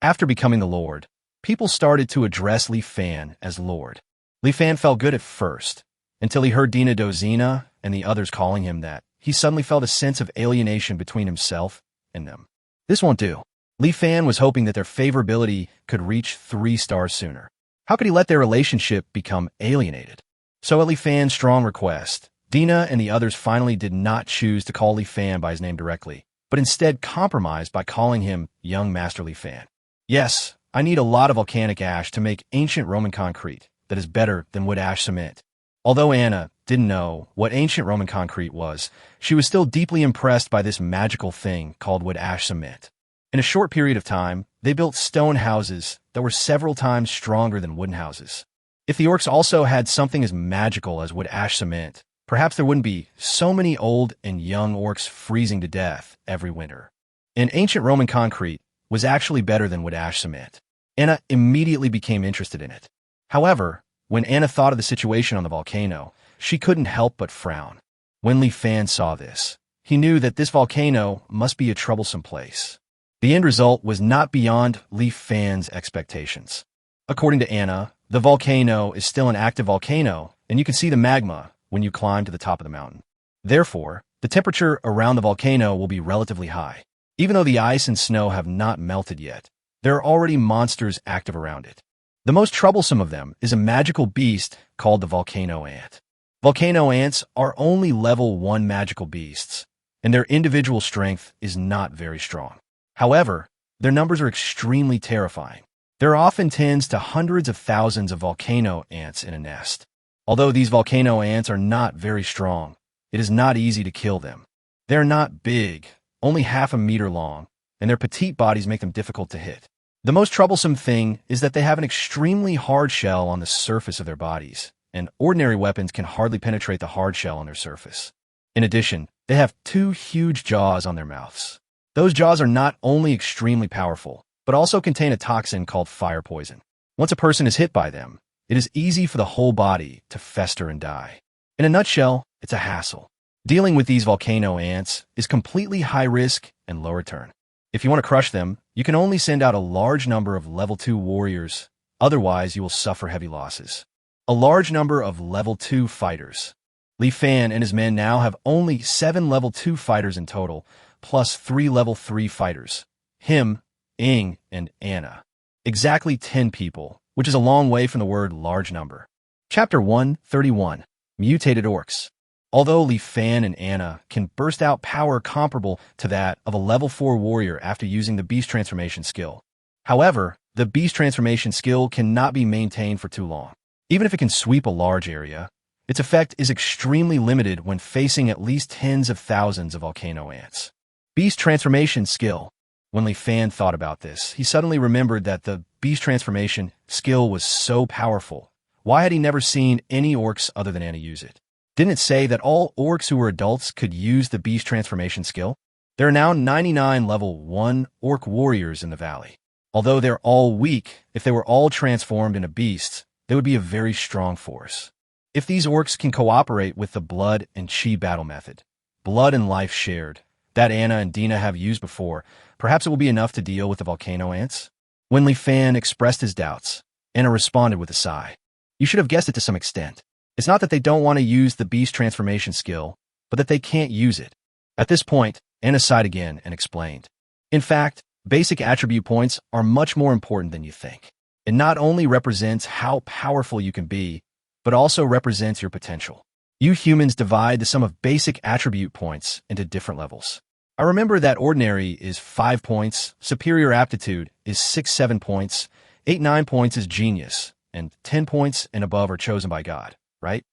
After becoming the Lord, people started to address Li Fan as Lord. Li Fan felt good at first, until he heard Dina Dozina and the others calling him that. He suddenly felt a sense of alienation between himself and them. This won't do. Li Fan was hoping that their favorability could reach 3 stars sooner. How could he let their relationship become alienated? So at Li Fan's strong request, Dina and the others finally did not choose to call Li Fan by his name directly, but instead compromised by calling him Young Master Li Fan. Yes, I need a lot of volcanic ash to make ancient Roman concrete that is better than wood ash cement. Although Anna didn't know what ancient Roman concrete was, she was still deeply impressed by this magical thing called wood ash cement. In a short period of time, they built stone houses that were several times stronger than wooden houses. If the orcs also had something as magical as wood ash cement, perhaps there wouldn't be so many old and young orcs freezing to death every winter. And ancient Roman concrete was actually better than wood ash cement. Anna immediately became interested in it. However, when Anna thought of the situation on the volcano, she couldn't help but frown. When Li Fan saw this, he knew that this volcano must be a troublesome place. The end result was not beyond Li Fan's expectations. According to Anna, the volcano is still an active volcano, and you can see the magma when you climb to the top of the mountain. Therefore, the temperature around the volcano will be relatively high. Even though the ice and snow have not melted yet, there are already monsters active around it. The most troublesome of them is a magical beast called the volcano ant. Volcano ants are only level 1 magical beasts, and their individual strength is not very strong. However, their numbers are extremely terrifying. There are often tens to hundreds of thousands of volcano ants in a nest. Although these volcano ants are not very strong, it is not easy to kill them. They are not big, only half a meter long, and their petite bodies make them difficult to hit. The most troublesome thing is that they have an extremely hard shell on the surface of their bodies, and ordinary weapons can hardly penetrate the hard shell on their surface. In addition, they have two huge jaws on their mouths. Those jaws are not only extremely powerful, but also contain a toxin called fire poison. Once a person is hit by them, it is easy for the whole body to fester and die. In a nutshell, it's a hassle. Dealing with these volcano ants is completely high risk and low return. If you want to crush them, you can only send out a large number of level 2 warriors, otherwise you will suffer heavy losses. A large number of level 2 fighters. Li Fan and his men now have only 7 level 2 fighters in total, plus 3 level 3 fighters. Him, Ing, and Anna. Exactly 10 people, which is a long way from the word large number. Chapter 131. Mutated Orcs. Although Li Fan and Anna can burst out power comparable to that of a level 4 warrior after using the Beast Transformation skill. However, the Beast Transformation skill cannot be maintained for too long. Even if it can sweep a large area, its effect is extremely limited when facing at least tens of thousands of volcano ants. Beast Transformation skill. When Li Fan thought about this, he suddenly remembered that the Beast Transformation skill was so powerful. Why had he never seen any orcs other than Anna use it? Didn't it say that all orcs who were adults could use the Beast Transformation skill? There are now 99 level 1 orc warriors in the valley. Although they're all weak, if they were all transformed into beasts, they would be a very strong force. If these orcs can cooperate with the blood and chi battle method, blood and life shared, that Anna and Dina have used before, perhaps it will be enough to deal with the volcano ants? When Li Fan expressed his doubts, Anna responded with a sigh. You should have guessed it to some extent. It's not that they don't want to use the Beast Transformation skill, but that they can't use it. At this point, Anna sighed again and explained. In fact, basic attribute points are much more important than you think. It not only represents how powerful you can be, but also represents your potential. You humans divide the sum of basic attribute points into different levels. I remember that ordinary is 5 points, superior aptitude is 6-7 points, 8-9 points is genius, and 10 points and above are chosen by God, right?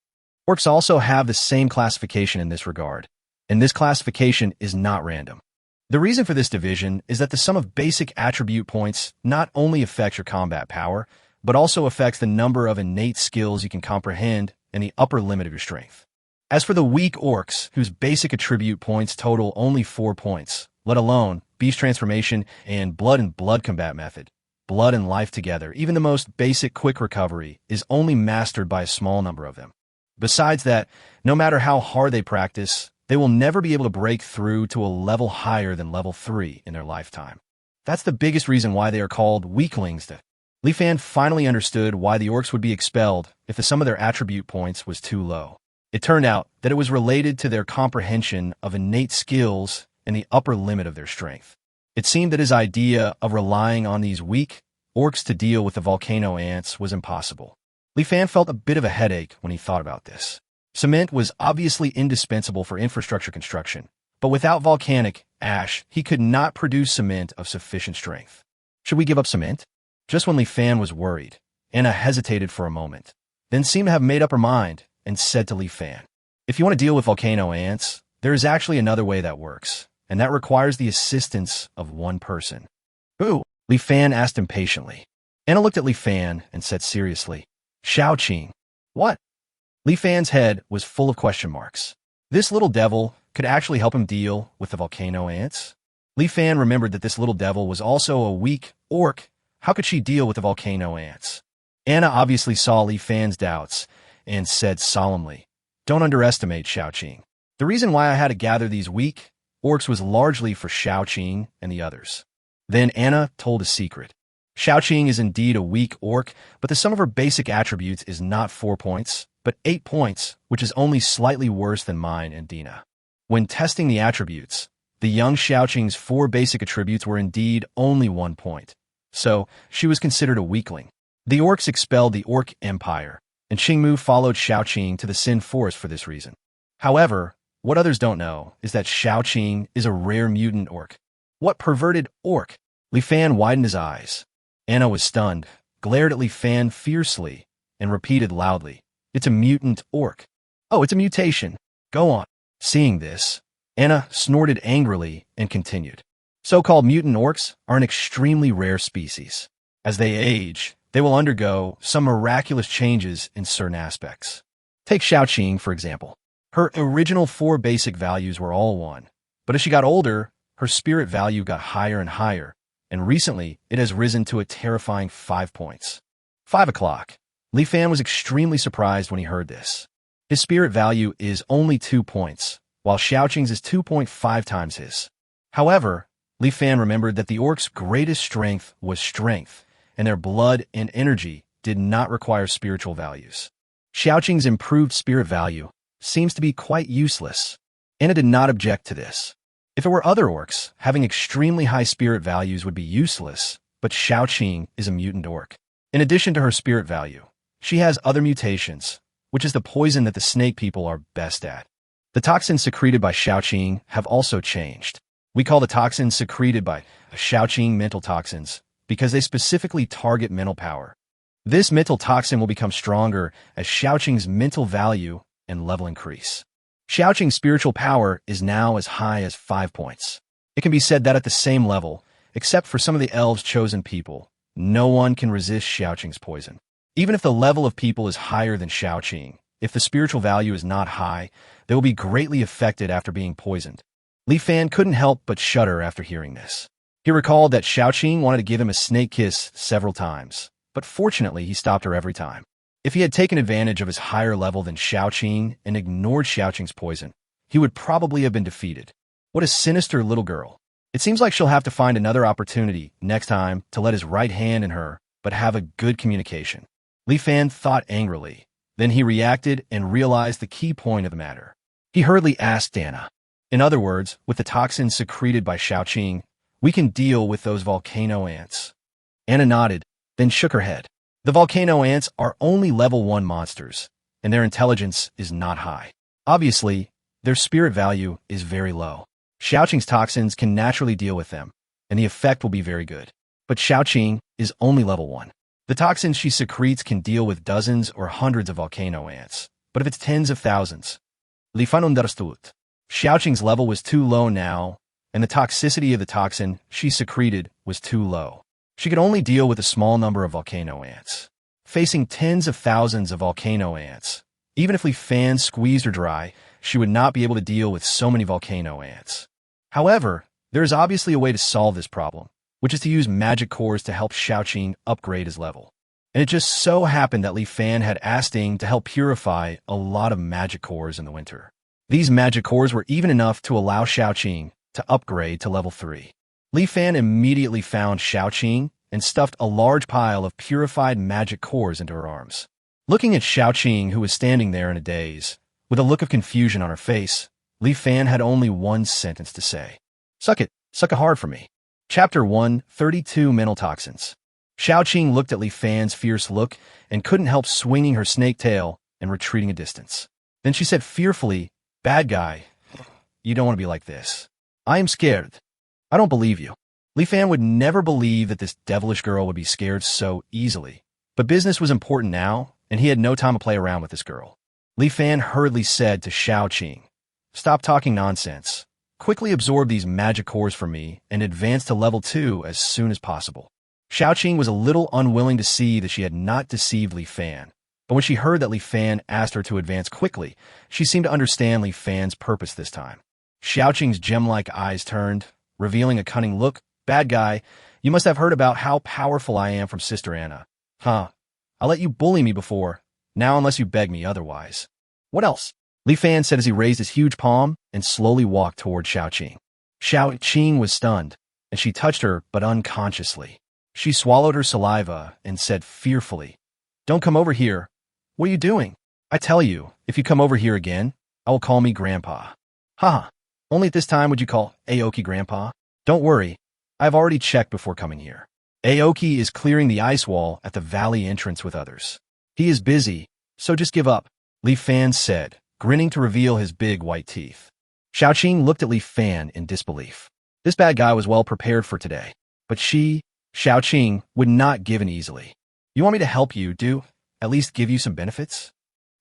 Orcs also have the same classification in this regard, and this classification is not random. The reason for this division is that the sum of basic attribute points not only affects your combat power, but also affects the number of innate skills you can comprehend and the upper limit of your strength. As for the weak orcs, whose basic attribute points total only 4 points, let alone Beast Transformation and blood combat method, blood and life together, even the most basic quick recovery is only mastered by a small number of them. Besides that, no matter how hard they practice, they will never be able to break through to a level higher than level 3 in their lifetime. That's the biggest reason why they are called weaklings. Li Fan finally understood why the orcs would be expelled if the sum of their attribute points was too low. It turned out that it was related to their comprehension of innate skills and the upper limit of their strength. It seemed that his idea of relying on these weak orcs to deal with the volcano ants was impossible. Li Fan felt a bit of a headache when he thought about this. Cement was obviously indispensable for infrastructure construction, but without volcanic ash, he could not produce cement of sufficient strength. Should we give up cement? Just when Li Fan was worried, Anna hesitated for a moment, then seemed to have made up her mind and said to Li Fan, if you want to deal with volcano ants, there is actually another way that works, and that requires the assistance of one person. Who? Li Fan asked impatiently. Anna looked at Li Fan and said seriously, Xiaoqing. What? Li Fan's head was full of question marks. This little devil could actually help him deal with the volcano ants? Li Fan remembered that this little devil was also a weak orc. How could she deal with the volcano ants? Anna obviously saw Li Fan's doubts and said solemnly, don't underestimate Xiaoqing. The reason why I had to gather these weak orcs was largely for Xiaoqing and the others. Then Anna told a secret. Xiaoqing is indeed a weak orc, but the sum of her basic attributes is not 4 points, but 8 points, which is only slightly worse than mine and Dina. When testing the attributes, the young Xiaoqing's 4 basic attributes were indeed only 1 point, so she was considered a weakling. The orcs expelled the Orc Empire, and Xingmu followed Xiaoqing to the Sin Forest for this reason. However, What others don't know is that Xiaoqing is a rare mutant orc. What perverted orc? Li Fan widened his eyes. Anna was stunned, glared at Li Fan fiercely, and repeated loudly, "It's a mutant orc." "Oh, it's a mutation. Go on." Seeing this, Anna snorted angrily and continued. So-called mutant orcs are an extremely rare species. As they age, they will undergo some miraculous changes in certain aspects. Take Xiaoqing, for example. Her original 4 basic values were all 1, but as she got older, her spirit value got higher and higher, and recently it has risen to a terrifying 5 points. 5 o'clock. Li Fan was extremely surprised when he heard this. His spirit value is only 2 points, while Xiaoqing's is 2.5 times his. However, Li Fan remembered that the orcs' greatest strength was strength, and their blood and energy did not require spiritual values. Xiaoqing's improved spirit value seems to be quite useless. Anna did not object to this. If it were other orcs, having extremely high spirit values would be useless, but Xiaoqing is a mutant orc. In addition to her spirit value, she has other mutations, which is the poison that the snake people are best at. The toxins secreted by Xiaoqing have also changed. We call the toxins secreted by Xiaoqing mental toxins because they specifically target mental power. This mental toxin will become stronger as Xiaoqing's mental value and level increase. Xiaoqing's spiritual power is now as high as 5 points. It can be said that at the same level, except for some of the elves' chosen people, no one can resist Xiaoqing's poison. Even if the level of people is higher than Xiaoqing, if the spiritual value is not high, they will be greatly affected after being poisoned. Li Fan couldn't help but shudder after hearing this. He recalled that Xiaoqing wanted to give him a snake kiss several times, but fortunately he stopped her every time. If he had taken advantage of his higher level than Xiaoqing and ignored Xiaoqing's poison, he would probably have been defeated. What a sinister little girl. It seems like she'll have to find another opportunity next time to let his right hand in her, but have a good communication. Li Fan thought angrily. Then he reacted and realized the key point of the matter. He hurriedly asked Anna. In other words, with the toxins secreted by Xiaoqing, we can deal with those volcano ants. Anna nodded, then shook her head. The volcano ants are only level 1 monsters, and their intelligence is not high. Obviously, their spirit value is very low. Xiaoqing's toxins can naturally deal with them, and the effect will be very good. But Xiaoqing is only level 1. The toxins she secretes can deal with dozens or hundreds of volcano ants, but if it's tens of thousands, Li Fan understood. Xiaoqing's level was too low now, and the toxicity of the toxin she secreted was too low. She could only deal with a small number of volcano ants. Facing tens of thousands of volcano ants, even if Li Fan squeezed her dry, she would not be able to deal with so many volcano ants. However, there is obviously a way to solve this problem, which is to use magic cores to help Xiaoqing upgrade his level. And it just so happened that Li Fan had asked Ying to help purify a lot of magic cores in the winter. These magic cores were even enough to allow Xiaoqing to upgrade to level 3. Li Fan immediately found Xiaoqing and stuffed a large pile of purified magic cores into her arms. Looking at Xiaoqing, who was standing there in a daze, with a look of confusion on her face, Li Fan had only one sentence to say. Suck it hard for me. Chapter 1, 32 Mental Toxins. Xiaoqing looked at Li Fan's fierce look and couldn't help swinging her snake tail and retreating a distance. Then she said fearfully, "Bad guy, you don't want to be like this. I am scared. I don't believe you." Li Fan would never believe that this devilish girl would be scared so easily. But business was important now, and he had no time to play around with this girl. Li Fan hurriedly said to Xiaoqing, "Stop talking nonsense. Quickly absorb these magic cores for me and advance to level 2 as soon as possible." Xiaoqing was a little unwilling to see that she had not deceived Li Fan, but when she heard that Li Fan asked her to advance quickly, she seemed to understand Li Fan's purpose this time. Xiaoqing's gem-like eyes turned, revealing a cunning look. "Bad guy, you must have heard about how powerful I am from Sister Anna. Huh, I'll let you bully me before, now unless you beg me otherwise." "What else?" Li Fan said as he raised his huge palm and slowly walked toward Xiaoqing. Xiaoqing was stunned, and she touched her but unconsciously. She swallowed her saliva and said fearfully, "Don't come over here. What are you doing? I tell you, if you come over here again, I will call me Grandpa." "Haha, only at this time would you call Aoki Grandpa? Don't worry, I've already checked before coming here. Aoki is clearing the ice wall at the valley entrance with others. He is busy, so just give up," Li Fan said, grinning to reveal his big white teeth. Xiaoqing looked at Li Fan in disbelief. This bad guy was well prepared for today. But she, Xiaoqing, would not give in easily. You want me to help you, do? At least give you some benefits?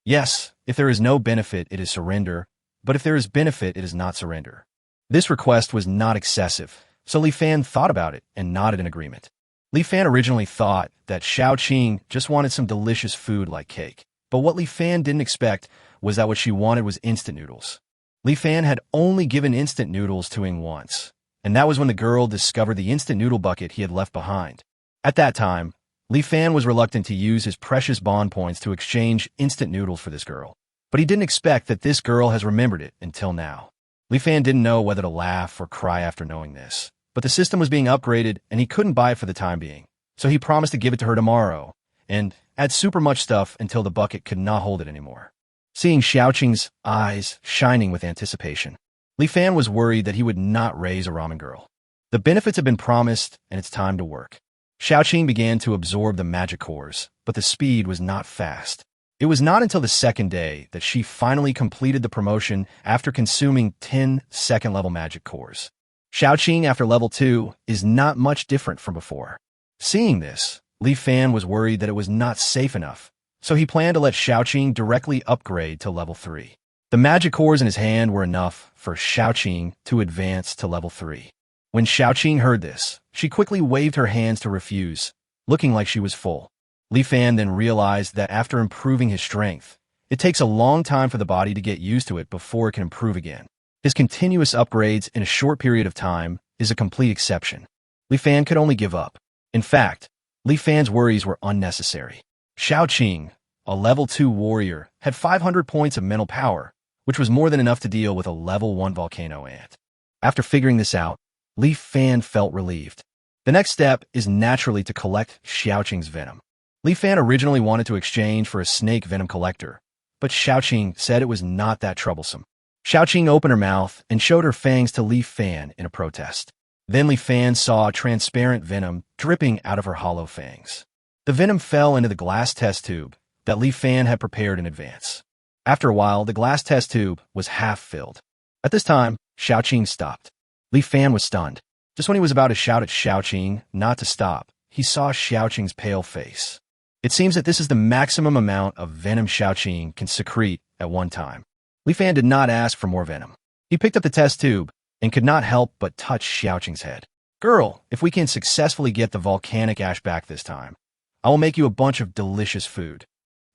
Yes, if there is no benefit, it is surrender. But if there is benefit, it is not surrender. This request was not excessive, so Li Fan thought about it and nodded in agreement. Li Fan originally thought that Xiaoqing just wanted some delicious food like cake. But what Li Fan didn't expect was that what she wanted was instant noodles. Li Fan had only given instant noodles to Ying once, and that was when the girl discovered the instant noodle bucket he had left behind. At that time, Li Fan was reluctant to use his precious bond points to exchange instant noodles for this girl. But he didn't expect that this girl has remembered it until now. Li Fan didn't know whether to laugh or cry after knowing this. But the system was being upgraded, and he couldn't buy it for the time being. So he promised to give it to her tomorrow, and add super much stuff until the bucket could not hold it anymore. Seeing Xiaoqing's eyes shining with anticipation, Li Fan was worried that he would not raise a ramen girl. The benefits had been promised, and it's time to work. Xiaoqing began to absorb the magic cores, but the speed was not fast. It was not until the second day that she finally completed the promotion after consuming 10 second-level magic cores. Xiaoqing after level 2 is not much different from before. Seeing this, Li Fan was worried that it was not safe enough, so he planned to let Xiaoqing directly upgrade to level 3. The magic cores in his hand were enough for Xiaoqing to advance to level 3. When Xiaoqing heard this, she quickly waved her hands to refuse, looking like she was full. Li Fan then realized that after improving his strength, it takes a long time for the body to get used to it before it can improve again. His continuous upgrades in a short period of time is a complete exception. Li Fan could only give up. In fact, Li Fan's worries were unnecessary. Xiaoqing, a level 2 warrior, had 500 points of mental power, which was more than enough to deal with a level 1 volcano ant. After figuring this out, Li Fan felt relieved. The next step is naturally to collect Xiaoqing's venom. Li Fan originally wanted to exchange for a snake venom collector, but Xiaoqing said it was not that troublesome. Xiaoqing opened her mouth and showed her fangs to Li Fan in a protest. Then Li Fan saw transparent venom dripping out of her hollow fangs. The venom fell into the glass test tube that Li Fan had prepared in advance. After a while, the glass test tube was half filled. At this time, Xiaoqing stopped. Li Fan was stunned. Just when he was about to shout at Xiaoqing not to stop, he saw Xiaoqing's pale face. It seems that this is the maximum amount of venom Xiaoqing can secrete at one time. Li Fan did not ask for more venom. He picked up the test tube and could not help but touch Xiaoqing's head. Girl, if we can successfully get the volcanic ash back this time, I will make you a bunch of delicious food.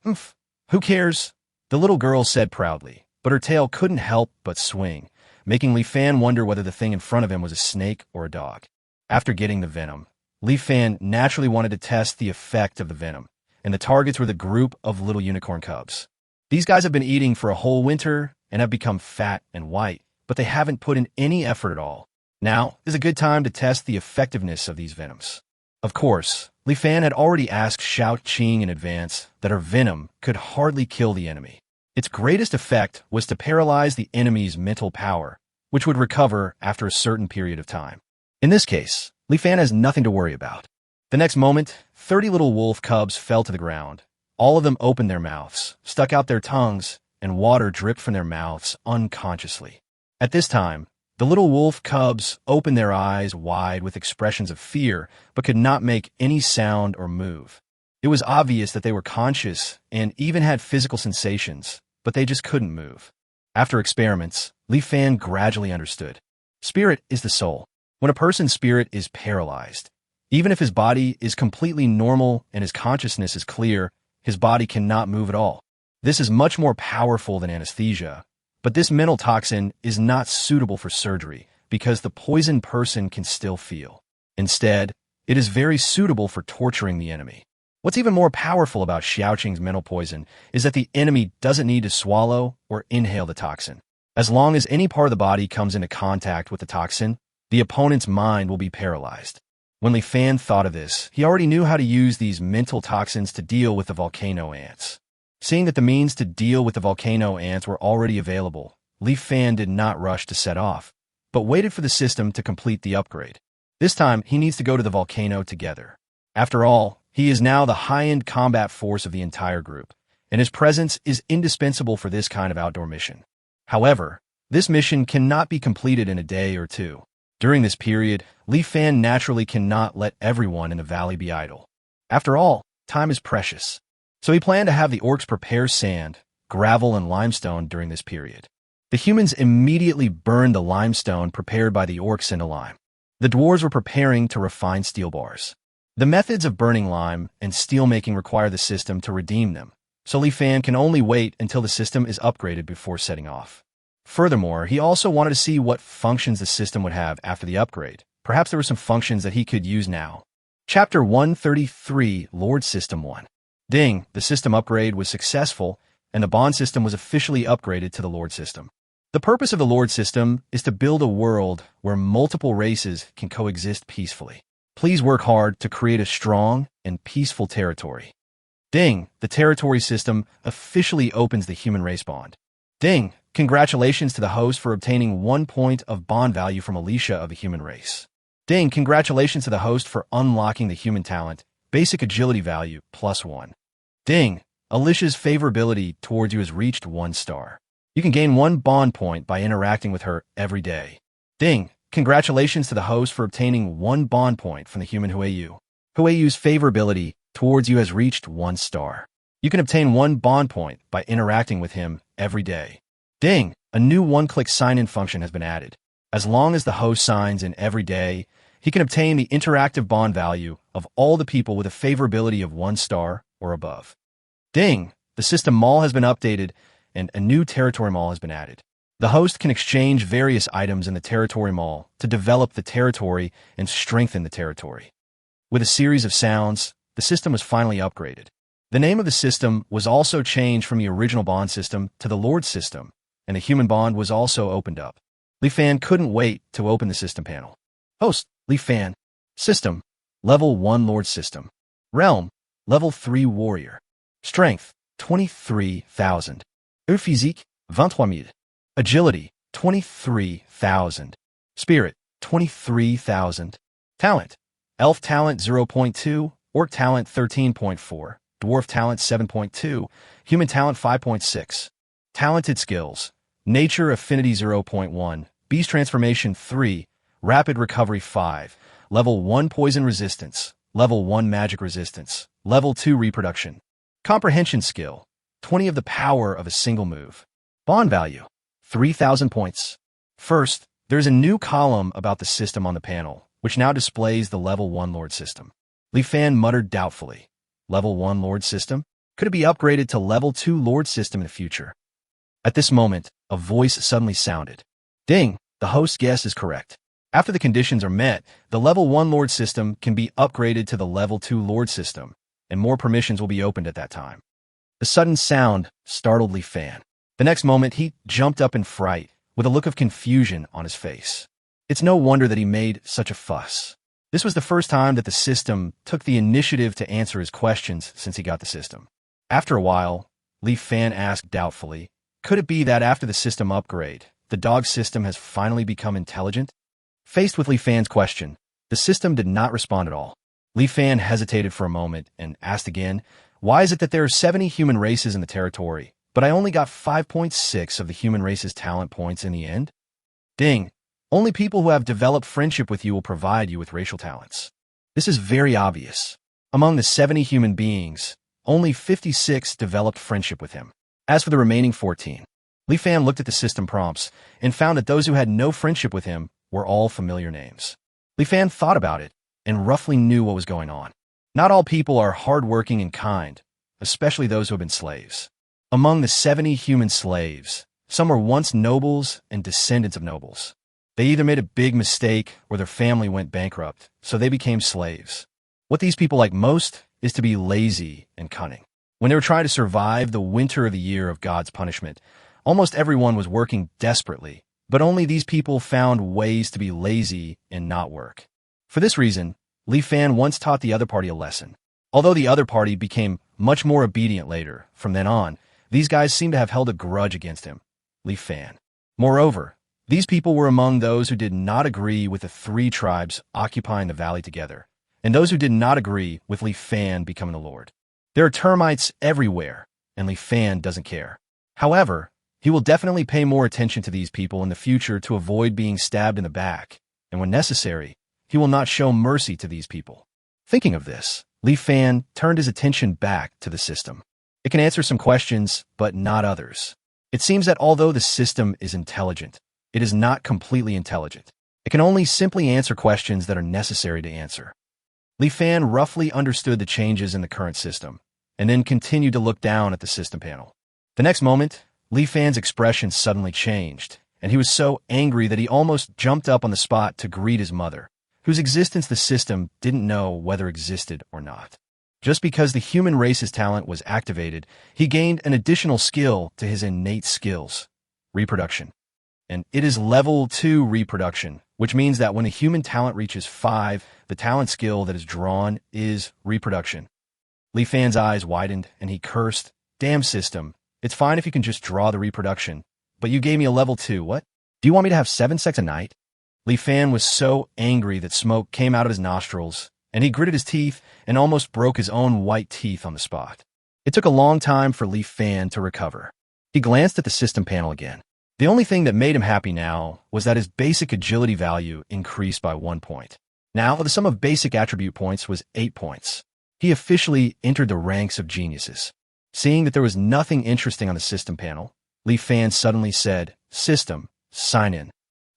Humph, who cares? The little girl said proudly, but her tail couldn't help but swing, making Li Fan wonder whether the thing in front of him was a snake or a dog. After getting the venom, Li Fan naturally wanted to test the effect of the venom, and the targets were the group of little unicorn cubs. These guys have been eating for a whole winter and have become fat and white, but they haven't put in any effort at all. Now is a good time to test the effectiveness of these venoms. Of course, Li Fan had already asked Xiaoqing in advance that her venom could hardly kill the enemy. Its greatest effect was to paralyze the enemy's mental power, which would recover after a certain period of time. In this case, Li Fan has nothing to worry about. The next moment, 30 little wolf cubs fell to the ground. All of them opened their mouths, stuck out their tongues, and water dripped from their mouths unconsciously. At this time, the little wolf cubs opened their eyes wide with expressions of fear, but could not make any sound or move. It was obvious that they were conscious and even had physical sensations, but they just couldn't move. After experiments, Li Fan gradually understood. Spirit is the soul. When a person's spirit is paralyzed, even if his body is completely normal and his consciousness is clear, his body cannot move at all. This is much more powerful than anesthesia, but this mental toxin is not suitable for surgery because the poisoned person can still feel. Instead, it is very suitable for torturing the enemy. What's even more powerful about Xiaoqing's mental poison is that the enemy doesn't need to swallow or inhale the toxin. As long as any part of the body comes into contact with the toxin, the opponent's mind will be paralyzed. When Li Fan thought of this, he already knew how to use these mental toxins to deal with the volcano ants. Seeing that the means to deal with the volcano ants were already available, Li Fan did not rush to set off, but waited for the system to complete the upgrade. This time, he needs to go to the volcano together. After all, he is now the high-end combat force of the entire group, and his presence is indispensable for this kind of outdoor mission. However, This mission cannot be completed in a day or two. During this period, Li Fan naturally cannot let everyone in the valley be idle. After all, time is precious. So he planned to have the orcs prepare sand, gravel, and limestone during this period. The humans immediately burned the limestone prepared by the orcs into lime. The dwarves were preparing to refine steel bars. The methods of burning lime and steel making require the system to redeem them, so Li Fan can only wait until the system is upgraded before setting off. Furthermore, he also wanted to see what functions the system would have after the upgrade. Perhaps there were some functions that he could use now. Chapter 133, Lord System 1. Ding, the system upgrade was successful, and the bond system was officially upgraded to the Lord System. The purpose of the Lord System is to build a world where multiple races can coexist peacefully. Please work hard to create a strong and peaceful territory. Ding, the territory system officially opens the human race bond. Ding, congratulations to the host for obtaining 1 point of bond value from Alicia of the human race. Ding, congratulations to the host for unlocking the human talent, basic agility value, +1. Ding, Alicia's favorability towards you has reached 1 star. You can gain 1 bond point by interacting with her every day. Ding, congratulations to the host for obtaining 1 bond point from the human Huayu. Huayu's favorability towards you has reached 1 star. You can obtain 1 bond point by interacting with him every day. Ding, a new one-click sign-in function has been added. As long as the host signs in every day, he can obtain the interactive bond value of all the people with a favorability of 1 star or above. Ding, the system mall has been updated and a new territory mall has been added. The host can exchange various items in the territory mall to develop the territory and strengthen the territory. With a series of sounds, the system was finally upgraded. The name of the system was also changed from the original bond system to the Lord System, and the human bond was also opened up. Li Fan couldn't wait to open the system panel. Host, Li Fan. System, Level 1 Lord System. Realm, Level 3 Warrior. Strength, 23,000. Physique, 23,000. Agility, 23,000. Spirit, 23,000. Talent, Elf Talent 0.2, Orc Talent 13.4, Dwarf Talent 7.2, Human Talent 5.6. Talented Skills, Nature Affinity 0.1, Beast Transformation 3, Rapid Recovery 5, Level 1 Poison Resistance, Level 1 Magic Resistance, Level 2 Reproduction. Comprehension Skill, 20 of the power of a single move. Bond value, 3,000 points. First, there's a new column about the system on the panel, which now displays the Level 1 Lord System. Li Fan muttered doubtfully. Level 1 Lord System? Could it be upgraded to Level 2 Lord System in the future? At this moment, a voice suddenly sounded. Ding, the host's guess is correct. After the conditions are met, the Level 1 Lord System can be upgraded to the Level 2 Lord System, and more permissions will be opened at that time. The sudden sound startled Li Fan. The next moment, he jumped up in fright, with a look of confusion on his face. It's no wonder that he made such a fuss. This was the first time that the system took the initiative to answer his questions since he got the system. After a while, Li Fan asked doubtfully, could it be that after the system upgrade, the dog system has finally become intelligent? Faced with Li Fan's question, the system did not respond at all. Li Fan hesitated for a moment and asked again, why is it that there are 70 human races in the territory, but I only got 5.6 of the human race's talent points in the end? Ding, only people who have developed friendship with you will provide you with racial talents. This is very obvious. Among the 70 human beings, only 56 developed friendship with him. As for the remaining 14, Li Fan looked at the system prompts and found that those who had no friendship with him were all familiar names. Li Fan thought about it and roughly knew what was going on. Not all people are hardworking and kind, especially those who have been slaves. Among the 70 human slaves, some were once nobles and descendants of nobles. They either made a big mistake or their family went bankrupt, so they became slaves. What these people like most is to be lazy and cunning. When they were trying to survive the winter of the year of God's punishment, almost everyone was working desperately, but only these people found ways to be lazy and not work. For this reason, Li Fan once taught the other party a lesson. Although the other party became much more obedient later, from then on, these guys seem to have held a grudge against him, Li Fan. Moreover, these people were among those who did not agree with the 3 tribes occupying the valley together, and those who did not agree with Li Fan becoming the Lord. There are termites everywhere, and Li Fan doesn't care. However, He will definitely pay more attention to these people in the future to avoid being stabbed in the back, and when necessary, he will not show mercy to these people. Thinking of this, Li Fan turned his attention back to the system. It can answer some questions, but not others. It seems that although the system is intelligent, it is not completely intelligent. It can only simply answer questions that are necessary to answer. Li Fan roughly understood the changes in the current system, and then continued to look down at the system panel. The next moment, Li Fan's expression suddenly changed, and he was so angry that he almost jumped up on the spot to greet his mother, whose existence the system didn't know whether existed or not. Just because the human race's talent was activated, he gained an additional skill to his innate skills, reproduction. And it is level 2 reproduction, which means that when a human talent reaches 5, the talent skill that is drawn is reproduction. Li Fan's eyes widened, and he cursed, "Damn system, it's fine if you can just draw the reproduction, but you gave me a level 2, what? Do you want me to have 7 sex a night?" Li Fan was so angry that smoke came out of his nostrils, and he gritted his teeth and almost broke his own white teeth on the spot. It took a long time for Li Fan to recover. He glanced at the system panel again. The only thing that made him happy now was that his basic agility value increased by 1 point. Now, the sum of basic attribute points was 8 points. He officially entered the ranks of geniuses. Seeing that there was nothing interesting on the system panel, Li Fan suddenly said, "System, sign in."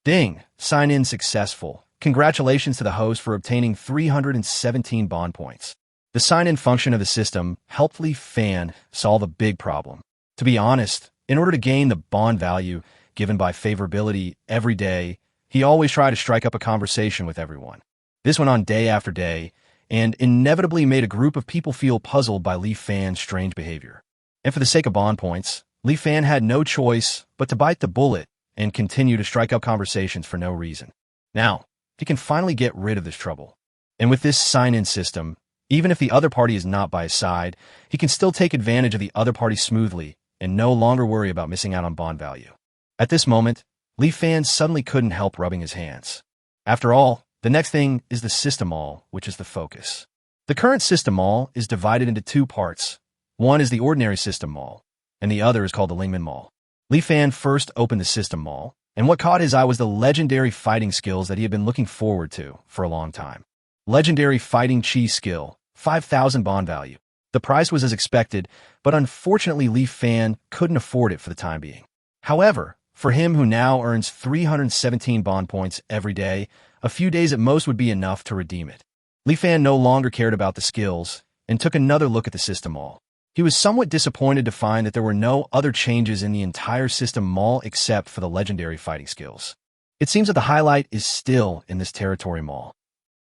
Ding, sign in successful. Congratulations to the host for obtaining 317 bond points. The sign-in function of the system helped Li Fan solve a big problem. To be honest, in order to gain the bond value given by favorability every day, he always tried to strike up a conversation with everyone. This went on day after day, and inevitably made a group of people feel puzzled by Li Fan's strange behavior. And for the sake of bond points, Li Fan had no choice but to bite the bullet and continue to strike up conversations for no reason. Now, he can finally get rid of this trouble. And with this sign-in system, even if the other party is not by his side, he can still take advantage of the other party smoothly and no longer worry about missing out on bond value. At this moment, Li Fan suddenly couldn't help rubbing his hands. After all, the next thing is the system mall, which is the focus. The current system mall is divided into 2 parts. One is the ordinary system mall, and the other is called the Lingman Mall. Li Fan first opened the system mall, and what caught his eye was the legendary fighting skills that he had been looking forward to for a long time. Legendary fighting chi skill, 5,000 bond value. The price was as expected, but unfortunately Li Fan couldn't afford it for the time being. However, for him who now earns 317 bond points every day, a few days at most would be enough to redeem it. Li Fan no longer cared about the skills and took another look at the system mall. He was somewhat disappointed to find that there were no other changes in the entire system mall except for the legendary fighting skills. It seems that the highlight is still in this territory mall.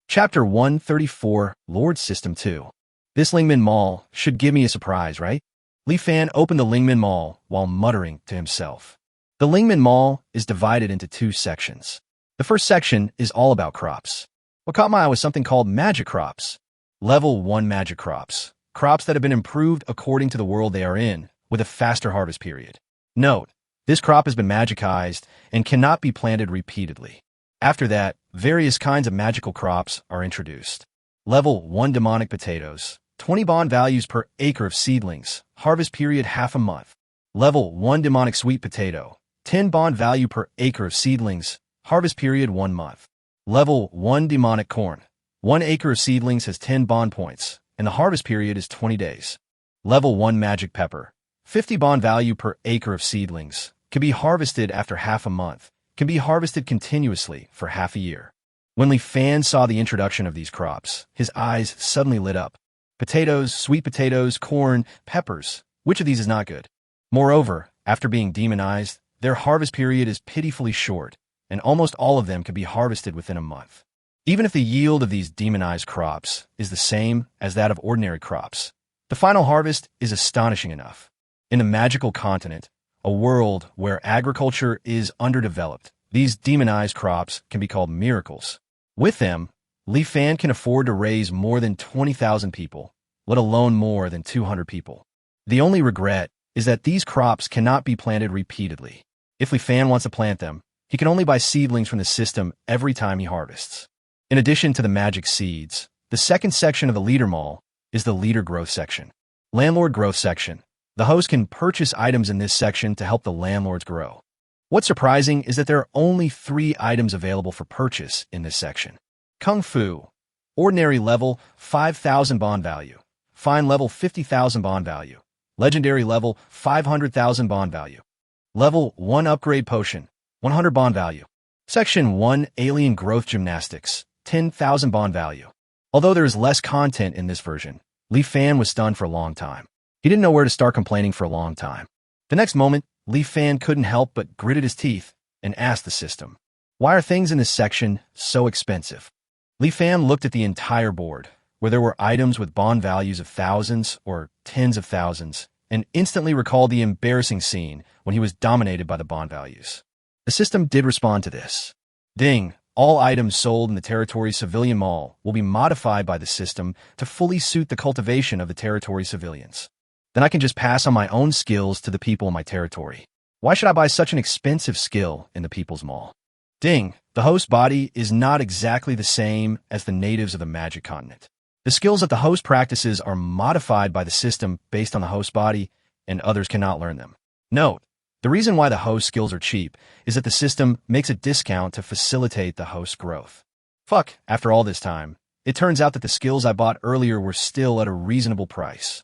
Chapter 134, Lord System 2. This Lingman Mall should give me a surprise, right? Li Fan opened the Lingman Mall while muttering to himself. The Lingman Mall is divided into 2 sections. The first section is all about crops. What caught my eye was something called magic crops. Level 1 magic crops. Crops that have been improved according to the world they are in, with a faster harvest period. Note, this crop has been magicized and cannot be planted repeatedly. After that, various kinds of magical crops are introduced. Level 1 demonic potatoes. 20 bond values per acre of seedlings. Harvest period half a month. Level 1 demonic sweet potato. 10 bond value per acre of seedlings. Harvest period 1 month. Level 1 demonic corn. 1 acre of seedlings has 10 bond points, and the harvest period is 20 days. Level 1 magic pepper. 50 bond value per acre of seedlings. Can be harvested after half a month. Can be harvested continuously for half a year. When Li Fan saw the introduction of these crops, his eyes suddenly lit up. Potatoes, sweet potatoes, corn, peppers. Which of these is not good? Moreover, after being demonized, their harvest period is pitifully short, and almost all of them can be harvested within a month. Even if the yield of these demonized crops is the same as that of ordinary crops, the final harvest is astonishing enough. In a magical continent, a world where agriculture is underdeveloped, these demonized crops can be called miracles. With them, Li Fan can afford to raise more than 20,000 people, let alone more than 200 people. The only regret is that these crops cannot be planted repeatedly. If Li Fan wants to plant them, he can only buy seedlings from the system every time he harvests. In addition to the magic seeds, the second section of the leader mall is the leader growth section. Landlord growth section. The host can purchase items in this section to help the landlords grow. What's surprising is that there are only 3 items available for purchase in this section. Kung Fu, ordinary level, 5,000 bond value. Fine level, 50,000 bond value. Legendary level, 500,000 bond value. Level 1 upgrade potion, 100 bond value. Section 1 Alien Growth Gymnastics, 10,000 bond value. Although there is less content in this version, Li Fan was stunned for a long time. He didn't know where to start complaining for a long time. The next moment, Li Fan couldn't help but gritted his teeth and asked the system, "Why are things in this section so expensive?" Li Fan looked at the entire board, where there were items with bond values of thousands or tens of thousands, and instantly recalled the embarrassing scene when he was dominated by the bond values. The system did respond to this. Ding! All items sold in the Territory Civilian Mall will be modified by the system to fully suit the cultivation of the Territory civilians. Then I can just pass on my own skills to the people in my territory. Why should I buy such an expensive skill in the People's Mall? Ding! The host body is not exactly the same as the natives of the Magic Continent. The skills that the host practices are modified by the system based on the host body, and others cannot learn them. Note, the reason why the host skills are cheap is that the system makes a discount to facilitate the host growth. Fuck, after all this time, it turns out that the skills I bought earlier were still at a reasonable price.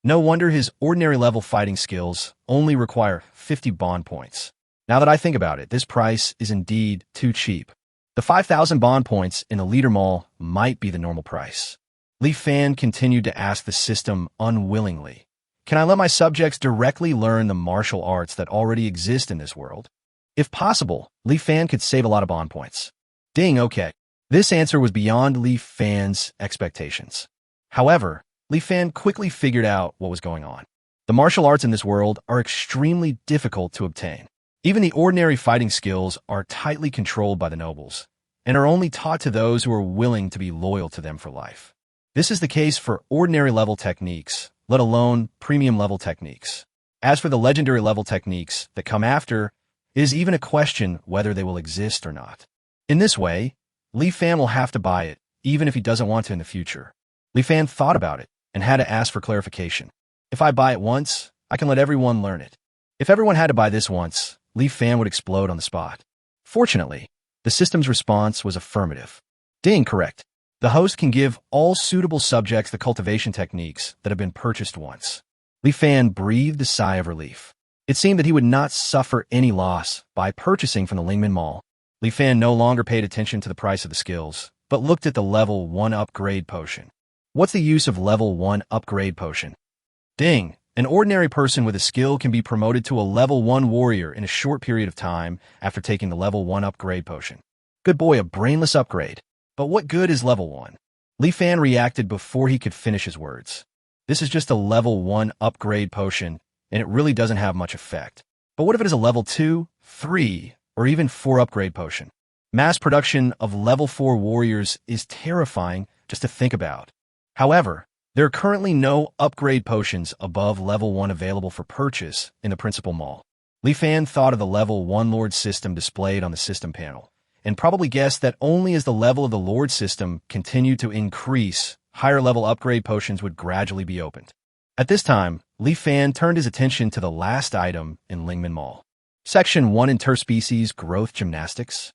No wonder his ordinary level fighting skills only require 50 bond points. Now that I think about it, this price is indeed too cheap. The 5,000 bond points in the Leader Mall might be the normal price. Li Fan continued to ask the system unwillingly, "Can I let my subjects directly learn the martial arts that already exist in this world?" If possible, Li Fan could save a lot of bond points. Ding, okay. This answer was beyond Li Fan's expectations. However, Li Fan quickly figured out what was going on. The martial arts in this world are extremely difficult to obtain. Even the ordinary fighting skills are tightly controlled by the nobles, and are only taught to those who are willing to be loyal to them for life. This is the case for ordinary level techniques, let alone premium level techniques. As for the legendary level techniques that come after, it is even a question whether they will exist or not. In this way, Li Fan will have to buy it, even if he doesn't want to in the future. Li Fan thought about it and had to ask for clarification. If I buy it once, I can let everyone learn it. If everyone had to buy this once, Li Fan would explode on the spot. Fortunately, the system's response was affirmative. Ding, correct. The host can give all suitable subjects the cultivation techniques that have been purchased once. Li Fan breathed a sigh of relief. It seemed that he would not suffer any loss by purchasing from the Lingman Mall. Li Fan no longer paid attention to the price of the skills, but looked at the level 1 upgrade potion. What's the use of level 1 upgrade potion? Ding! An ordinary person with a skill can be promoted to a level 1 warrior in a short period of time after taking the level 1 upgrade potion. Good boy, a brainless upgrade. But what good is level 1? Li Fan reacted before he could finish his words. This is just a level 1 upgrade potion, and it really doesn't have much effect. But what if it is a level 2, 3, or even 4 upgrade potion? Mass production of level 4 warriors is terrifying just to think about. However, there are currently no upgrade potions above level 1 available for purchase in the principal mall. Li Fan thought of the level 1 Lord system displayed on the system panel, and probably guessed that only as the level of the Lord system continued to increase, higher level upgrade potions would gradually be opened. At this time, Li Fan turned his attention to the last item in Lingman Mall. Section 1 Interspecies Growth Gymnastics.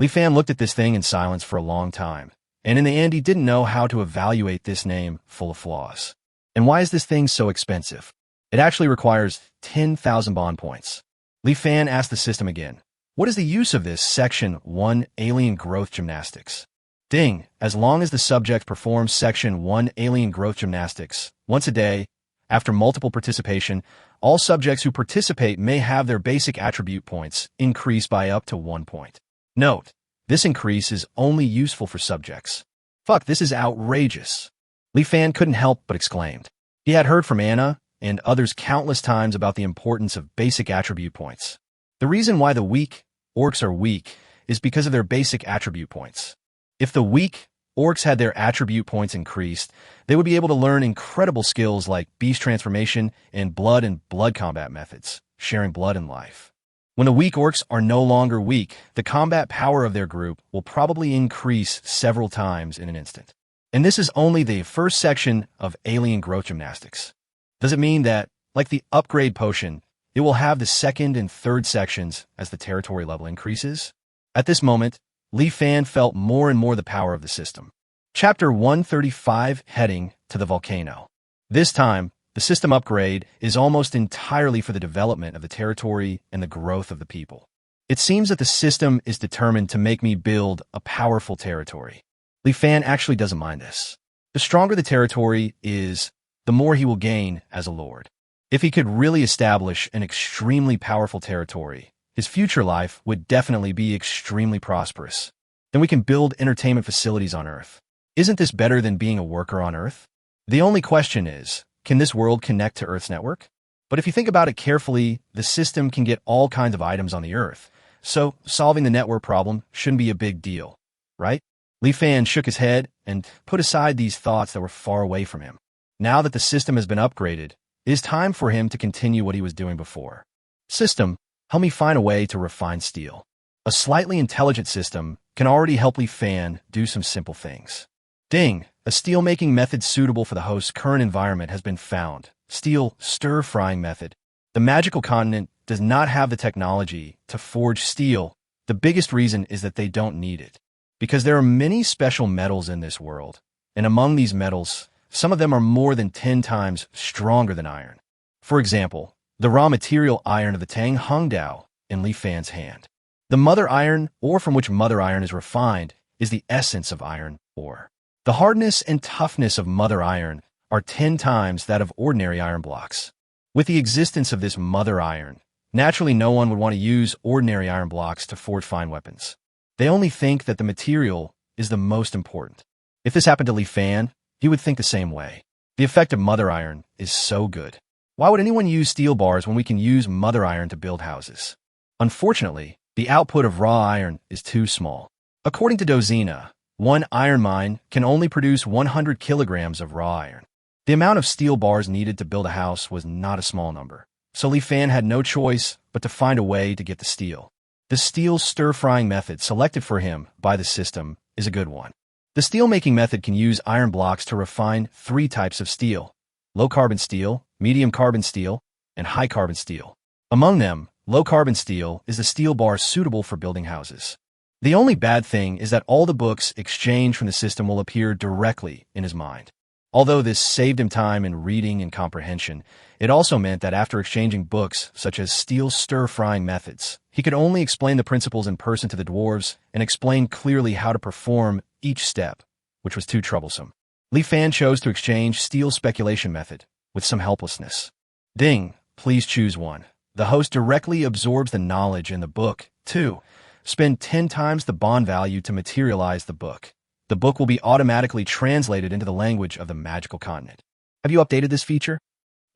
Li Fan looked at this thing in silence for a long time, and in the end he didn't know how to evaluate this name full of flaws. And why is this thing so expensive? It actually requires 10,000 bond points. Li Fan asked the system again, "What is the use of this Section 1 Alien Growth Gymnastics?" Ding! As long as the subject performs Section 1 Alien Growth Gymnastics once a day, after multiple participation, all subjects who participate may have their basic attribute points increased by up to 1 point. Note, this increase is only useful for subjects. Fuck, this is outrageous. Li Fan couldn't help but exclaimed. He had heard from Anna and others countless times about the importance of basic attribute points. The reason why the weak orcs are weak is because of their basic attribute points. If the weak orcs had their attribute points increased, they would be able to learn incredible skills like beast transformation and blood combat methods, sharing blood and life. When the weak orcs are no longer weak, the combat power of their group will probably increase several times in an instant. And this is only the first section of Alien Growth Gymnastics. Does it mean that Like the upgrade potion, it will have the second and third sections as the territory level increases. At this moment, Li Fan felt more and more the power of the system. Chapter 135, Heading to the Volcano. This time, the system upgrade is almost entirely for the development of the territory and the growth of the people. It seems that the system is determined to make me build a powerful territory. Li Fan actually doesn't mind this. The stronger the territory is, the more he will gain as a lord. If he could really establish an extremely powerful territory, his future life would definitely be extremely prosperous. Then we can build entertainment facilities on Earth. Isn't this better than being a worker on Earth? The only question is, can this world connect to Earth's network? But if you think about it carefully, the system can get all kinds of items on the Earth, so solving the network problem shouldn't be a big deal, right? Li Fan shook his head and put aside these thoughts that were far away from him. Now that the system has been upgraded, it is time for him to continue what he was doing before. System, help me find a way to refine steel. A slightly intelligent system can already help Li Fan do some simple things. Ding! A steel-making method suitable for the host's current environment has been found. Steel stir-frying method. The magical continent does not have the technology to forge steel. The biggest reason is that they don't need it. Because there are many special metals in this world, and among these metals, some of them are more than 10 times stronger than iron. For example, the raw material iron of the Tang Hungdao in Li Fan's hand. The mother iron, ore from which mother iron is refined, is the essence of iron ore. The hardness and toughness of mother iron are 10 times that of ordinary iron blocks. With the existence of this mother iron, naturally no one would want to use ordinary iron blocks to forge fine weapons. They only think that the material is the most important. If this happened to Li Fan, he would think the same way. The effect of mother iron is so good. Why would anyone use steel bars when we can use mother iron to build houses? Unfortunately, the output of raw iron is too small. According to Dozina, one iron mine can only produce 100 kilograms of raw iron. The amount of steel bars needed to build a house was not a small number, so Li Fan had no choice but to find a way to get the steel. The steel stir-frying method selected for him by the system is a good one. The steel-making method can use iron blocks to refine 3 types of steel: low-carbon steel, medium-carbon steel, and high-carbon steel. Among them, low-carbon steel is the steel bar suitable for building houses. The only bad thing is that all the books exchanged from the system will appear directly in his mind. Although this saved him time in reading and comprehension, it also meant that after exchanging books such as steel stir-frying methods, he could only explain the principles in person to the dwarves and explain clearly how to perform each step, which was too troublesome. Li Fan chose to exchange steel speculation method with some helplessness. Ding, please choose one. The host directly absorbs the knowledge in the book. 2. Spend 10 times the bond value to materialize the book. The book will be automatically translated into the language of the magical continent. Have you updated this feature?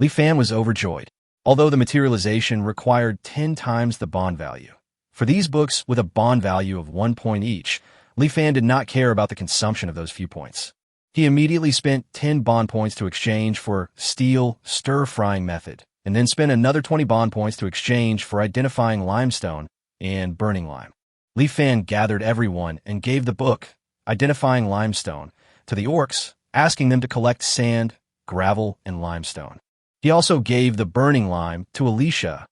Li Fan was overjoyed, although the materialization required 10 times the bond value. For these books with a bond value of 1 point each, Li Fan did not care about the consumption of those few points. He immediately spent 10 bond points to exchange for steel stir-frying method, and then spent another 20 bond points to exchange for identifying limestone and burning lime. Li Fan gathered everyone and gave the book, Identifying Limestone, to the orcs, asking them to collect sand, gravel, and limestone. He also gave the burning lime to Alicia,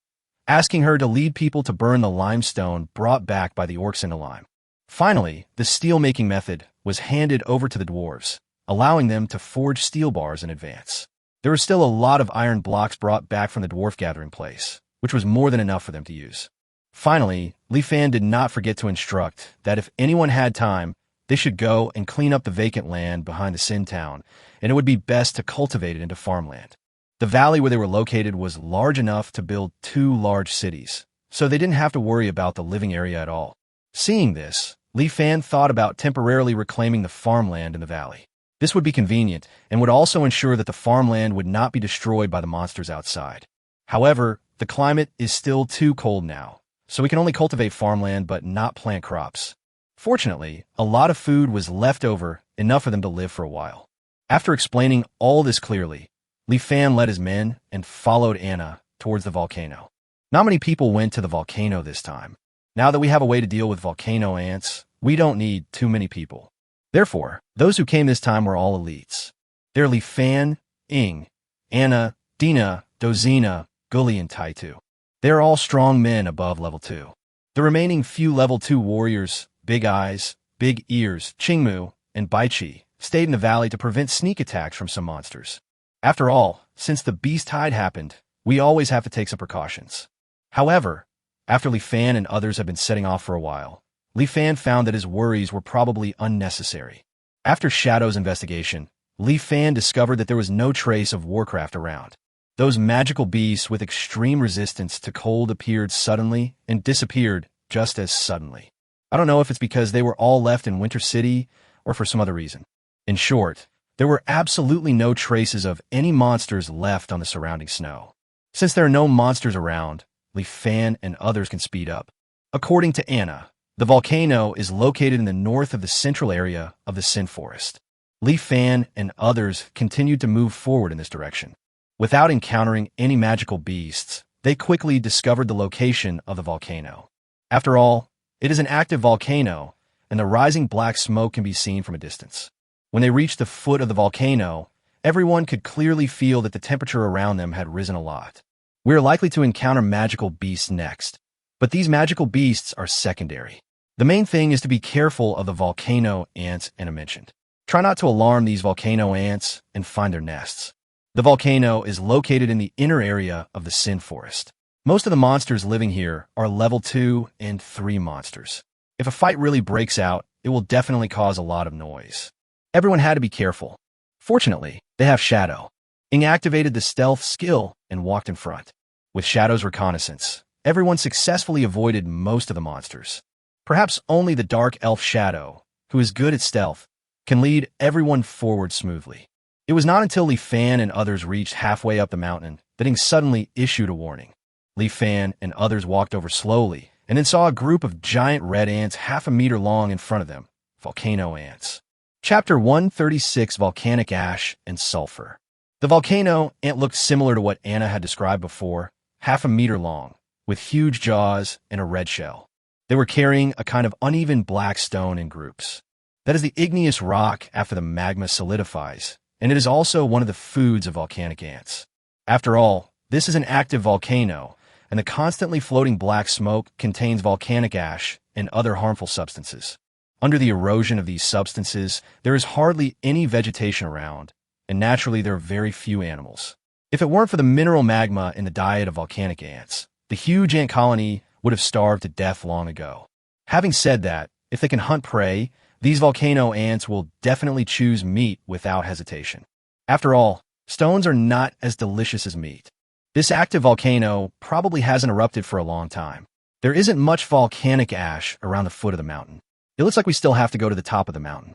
asking her to lead people to burn the limestone brought back by the orcs into lime. Finally, the steel-making method was handed over to the dwarves, allowing them to forge steel bars in advance. There were still a lot of iron blocks brought back from the dwarf gathering place, which was more than enough for them to use. Finally, Li Fan did not forget to instruct that if anyone had time, they should go and clean up the vacant land behind the Sin Town, and it would be best to cultivate it into farmland. The valley where they were located was large enough to build 2 large cities, so they didn't have to worry about the living area at all. Seeing this, Li Fan thought about temporarily reclaiming the farmland in the valley. This would be convenient and would also ensure that the farmland would not be destroyed by the monsters outside. However, the climate is still too cold now, so we can only cultivate farmland but not plant crops. Fortunately, a lot of food was left over, enough for them to live for a while. After explaining all this clearly, Li Fan led his men and followed Anna towards the volcano. Not many people went to the volcano this time. Now that we have a way to deal with volcano ants, we don't need too many people. Therefore, those who came this time were all elites. They're Li Fan, Ing, Anna, Dina, Dozina, Gully, and Taitu. They are all strong men above level 2. The remaining few level 2 warriors, Big Eyes, Big Ears, Qingmu, and Baichi, stayed in the valley to prevent sneak attacks from some monsters. After all, since the beast tide happened, we always have to take some precautions. However, after Li Fan and others had been setting off for a while, Li Fan found that his worries were probably unnecessary. After Shadow's investigation, Li Fan discovered that there was no trace of warcraft around. Those magical beasts with extreme resistance to cold appeared suddenly and disappeared just as suddenly. I don't know if it's because they were all left in Winter City or for some other reason. In short, there were absolutely no traces of any monsters left on the surrounding snow. Since there are no monsters around, Li Fan and others can speed up. According to Anna, the volcano is located in the north of the central area of the Sin Forest. Li Fan and others continued to move forward in this direction. Without encountering any magical beasts, they quickly discovered the location of the volcano. After all, it is an active volcano, and the rising black smoke can be seen from a distance. When they reached the foot of the volcano, everyone could clearly feel that the temperature around them had risen a lot. We are likely to encounter magical beasts next, but these magical beasts are secondary. The main thing is to be careful of the volcano ants Anna mentioned. Try not to alarm these volcano ants and find their nests. The volcano is located in the inner area of the Sin Forest. Most of the monsters living here are level 2 and 3 monsters. If a fight really breaks out, it will definitely cause a lot of noise. Everyone had to be careful. Fortunately, they have Shadow. Ing activated the stealth skill and walked in front. With Shadow's reconnaissance, everyone successfully avoided most of the monsters. Perhaps only the dark elf Shadow, who is good at stealth, can lead everyone forward smoothly. It was not until Li Fan and others reached halfway up the mountain that Ing suddenly issued a warning. Li Fan and others walked over slowly and then saw a group of giant red ants half a meter long in front of them, volcano ants. Chapter 136, Volcanic Ash and Sulfur. The volcano ant looked similar to what Anna had described before, half a meter long, with huge jaws and a red shell. They were carrying a kind of uneven black stone in groups. That is the igneous rock after the magma solidifies, and it is also one of the foods of volcanic ants. After all, this is an active volcano, and the constantly floating black smoke contains volcanic ash and other harmful substances. Under the erosion of these substances, there is hardly any vegetation around, and naturally there are very few animals. If it weren't for the mineral magma in the diet of volcanic ants, the huge ant colony would have starved to death long ago. Having said that, if they can hunt prey, these volcano ants will definitely choose meat without hesitation. After all, stones are not as delicious as meat. This active volcano probably hasn't erupted for a long time. There isn't much volcanic ash around the foot of the mountain. It looks like we still have to go to the top of the mountain.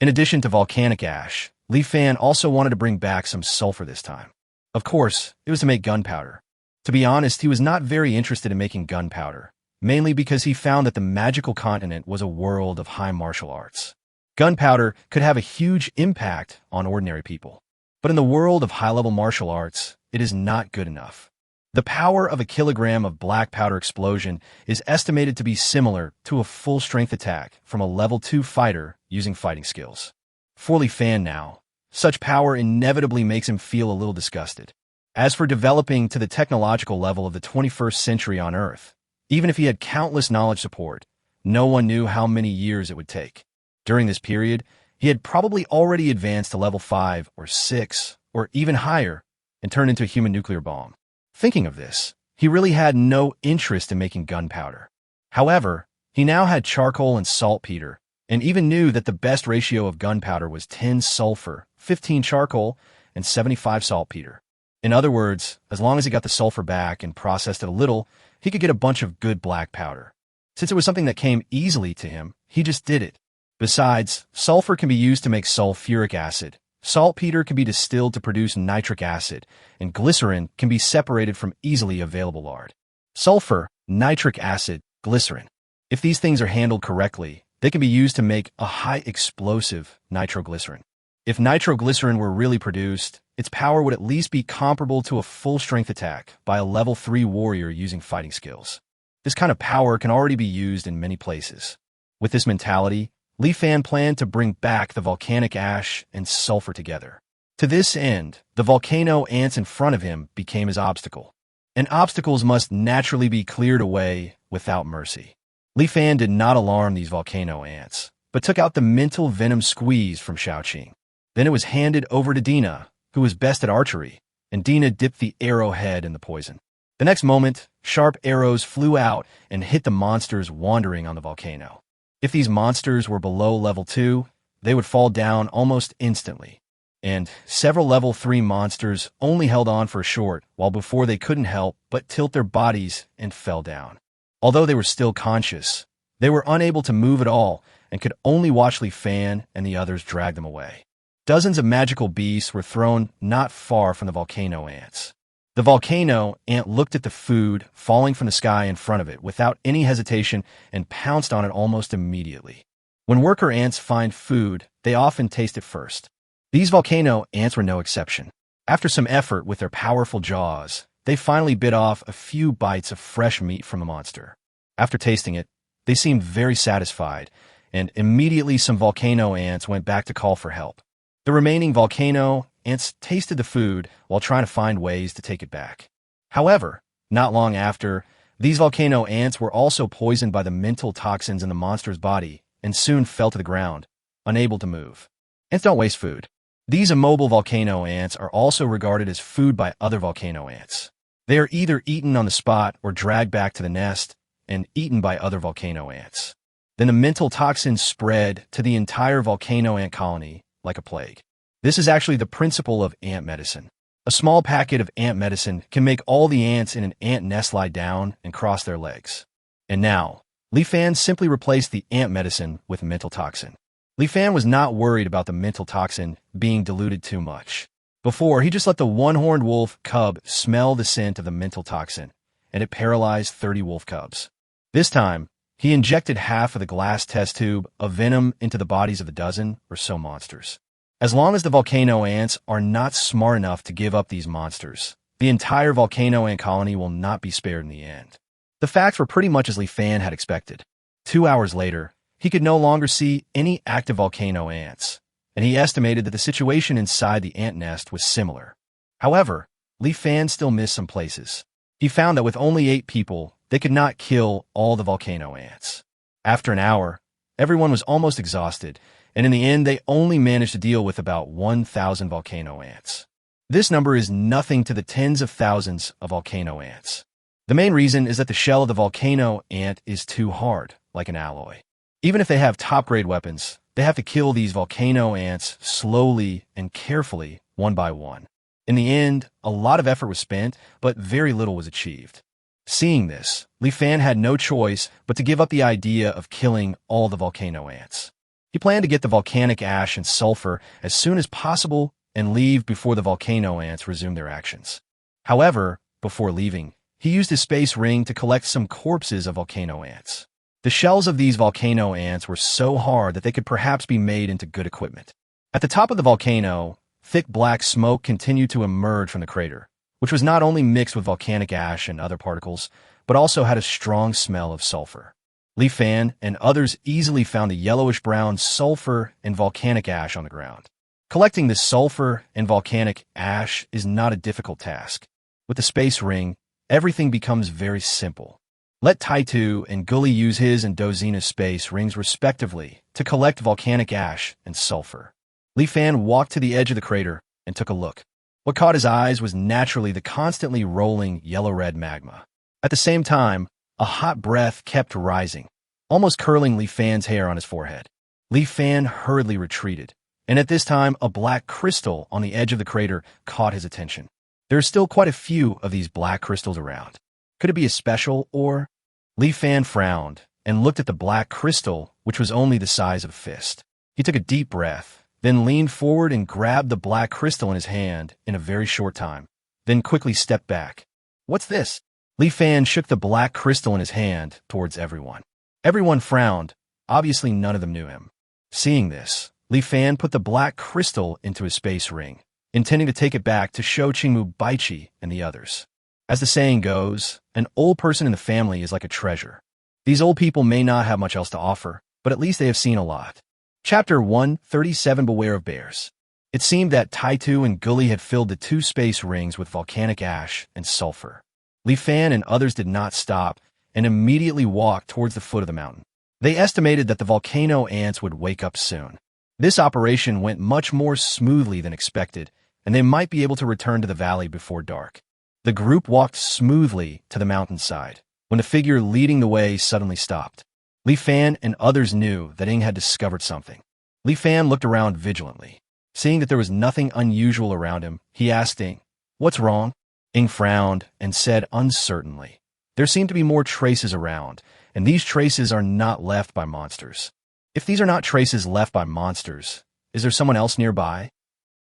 In addition to volcanic ash, Li Fan also wanted to bring back some sulfur this time. Of course, it was to make gunpowder. To be honest, he was not very interested in making gunpowder, mainly because he found that the magical continent was a world of high martial arts. Gunpowder could have a huge impact on ordinary people. But in the world of high-level martial arts, it is not good enough. The power of a kilogram of black powder explosion is estimated to be similar to a full-strength attack from a level 2 fighter using fighting skills. For Li Fan now, such power inevitably makes him feel a little disgusted. As for developing to the technological level of the 21st century on Earth, even if he had countless knowledge support, no one knew how many years it would take. During this period, he had probably already advanced to level 5 or 6 or even higher and turned into a human nuclear bomb. Thinking of this, he really had no interest in making gunpowder. However, he now had charcoal and saltpeter, and even knew that the best ratio of gunpowder was 10 sulfur, 15 charcoal, and 75 saltpeter. In other words, as long as he got the sulfur back and processed it a little, he could get a bunch of good black powder. Since it was something that came easily to him, he just did it. Besides, sulfur can be used to make sulfuric acid, saltpeter can be distilled to produce nitric acid, and glycerin can be separated from easily available lard. Sulfur, nitric acid, glycerin. If these things are handled correctly, they can be used to make a high explosive nitroglycerin. If nitroglycerin were really produced, its power would at least be comparable to a full-strength attack by a level 3 warrior using fighting skills. This kind of power can already be used in many places. With this mentality, Li Fan planned to bring back the volcanic ash and sulfur together. To this end, the volcano ants in front of him became his obstacle. And obstacles must naturally be cleared away without mercy. Li Fan did not alarm these volcano ants, but took out the mental venom squeeze from Shaoqing. Then it was handed over to Dina, who was best at archery, and Dina dipped the arrowhead in the poison. The next moment, sharp arrows flew out and hit the monsters wandering on the volcano. If these monsters were below level 2, they would fall down almost instantly. And several level 3 monsters only held on for a short, while before they couldn't help but tilt their bodies and fell down. Although they were still conscious, they were unable to move at all and could only watch Li Fan and the others drag them away. Dozens of magical beasts were thrown not far from the volcano ants. The volcano ant looked at the food falling from the sky in front of it without any hesitation and pounced on it almost immediately. When worker ants find food, they often taste it first. These volcano ants were no exception. After some effort with their powerful jaws, they finally bit off a few bites of fresh meat from the monster. After tasting it, they seemed very satisfied, and immediately some volcano ants went back to call for help. The remaining volcano ants tasted the food while trying to find ways to take it back. However, not long after, these volcano ants were also poisoned by the mental toxins in the monster's body and soon fell to the ground, unable to move. Ants don't waste food. These immobile volcano ants are also regarded as food by other volcano ants. They are either eaten on the spot or dragged back to the nest and eaten by other volcano ants. Then the mental toxins spread to the entire volcano ant colony like a plague. This is actually the principle of ant medicine. A small packet of ant medicine can make all the ants in an ant nest lie down and cross their legs. And now, Li Fan simply replaced the ant medicine with mental toxin. Li Fan was not worried about the mental toxin being diluted too much. Before, he just let the one-horned wolf cub smell the scent of the mental toxin, and it paralyzed 30 wolf cubs. This time, he injected half of the glass test tube of venom into the bodies of a dozen or so monsters. As long as the volcano ants are not smart enough to give up these monsters, the entire volcano ant colony will not be spared in the end. The facts were pretty much as Li Fan had expected. 2 hours later, he could no longer see any active volcano ants, and he estimated that the situation inside the ant nest was similar. However, Li Fan still missed some places. He found that with only 8 people, they could not kill all the volcano ants. After an hour, everyone was almost exhausted, and in the end, they only managed to deal with about 1,000 volcano ants. This number is nothing to the tens of thousands of volcano ants. The main reason is that the shell of the volcano ant is too hard, like an alloy. Even if they have top-grade weapons, they have to kill these volcano ants slowly and carefully, one by one. In the end, a lot of effort was spent, but very little was achieved. Seeing this, Li Fan had no choice but to give up the idea of killing all the volcano ants. He planned to get the volcanic ash and sulfur as soon as possible and leave before the volcano ants resumed their actions. However, before leaving, he used his space ring to collect some corpses of volcano ants. The shells of these volcano ants were so hard that they could perhaps be made into good equipment. At the top of the volcano, thick black smoke continued to emerge from the crater, which was not only mixed with volcanic ash and other particles, but also had a strong smell of sulfur. Li Fan and others easily found the yellowish-brown sulfur and volcanic ash on the ground. Collecting this sulfur and volcanic ash is not a difficult task. With the space ring, everything becomes very simple. Let Taitu and Gully use his and Dozina's space rings respectively to collect volcanic ash and sulfur. Li Fan walked to the edge of the crater and took a look. What caught his eyes was naturally the constantly rolling yellow-red magma. At the same time, a hot breath kept rising, almost curling Li Fan's hair on his forehead. Li Fan hurriedly retreated, and at this time a black crystal on the edge of the crater caught his attention. There are still quite a few of these black crystals around. Could it be a special, or? Li Fan frowned and looked at the black crystal, which was only the size of a fist. He took a deep breath, then leaned forward and grabbed the black crystal in his hand in a very short time, then quickly stepped back. What's this? Li Fan shook the black crystal in his hand towards everyone. Everyone frowned. Obviously, none of them knew him. Seeing this, Li Fan put the black crystal into his space ring, intending to take it back to show Qingmu Baichi and the others. As the saying goes, an old person in the family is like a treasure. These old people may not have much else to offer, but at least they have seen a lot. Chapter 137 Beware of Bears. It seemed that Taitu and Gully had filled the two space rings with volcanic ash and sulfur. Li Fan and others did not stop and immediately walked towards the foot of the mountain. They estimated that the volcano ants would wake up soon. This operation went much more smoothly than expected, and they might be able to return to the valley before dark. The group walked smoothly to the mountainside, when the figure leading the way suddenly stopped. Li Fan and others knew that Ing had discovered something. Li Fan looked around vigilantly. Seeing that there was nothing unusual around him, he asked Ing, "What's wrong?" Ing frowned and said uncertainly, "There seem to be more traces around, and these traces are not left by monsters." "If these are not traces left by monsters, is there someone else nearby?"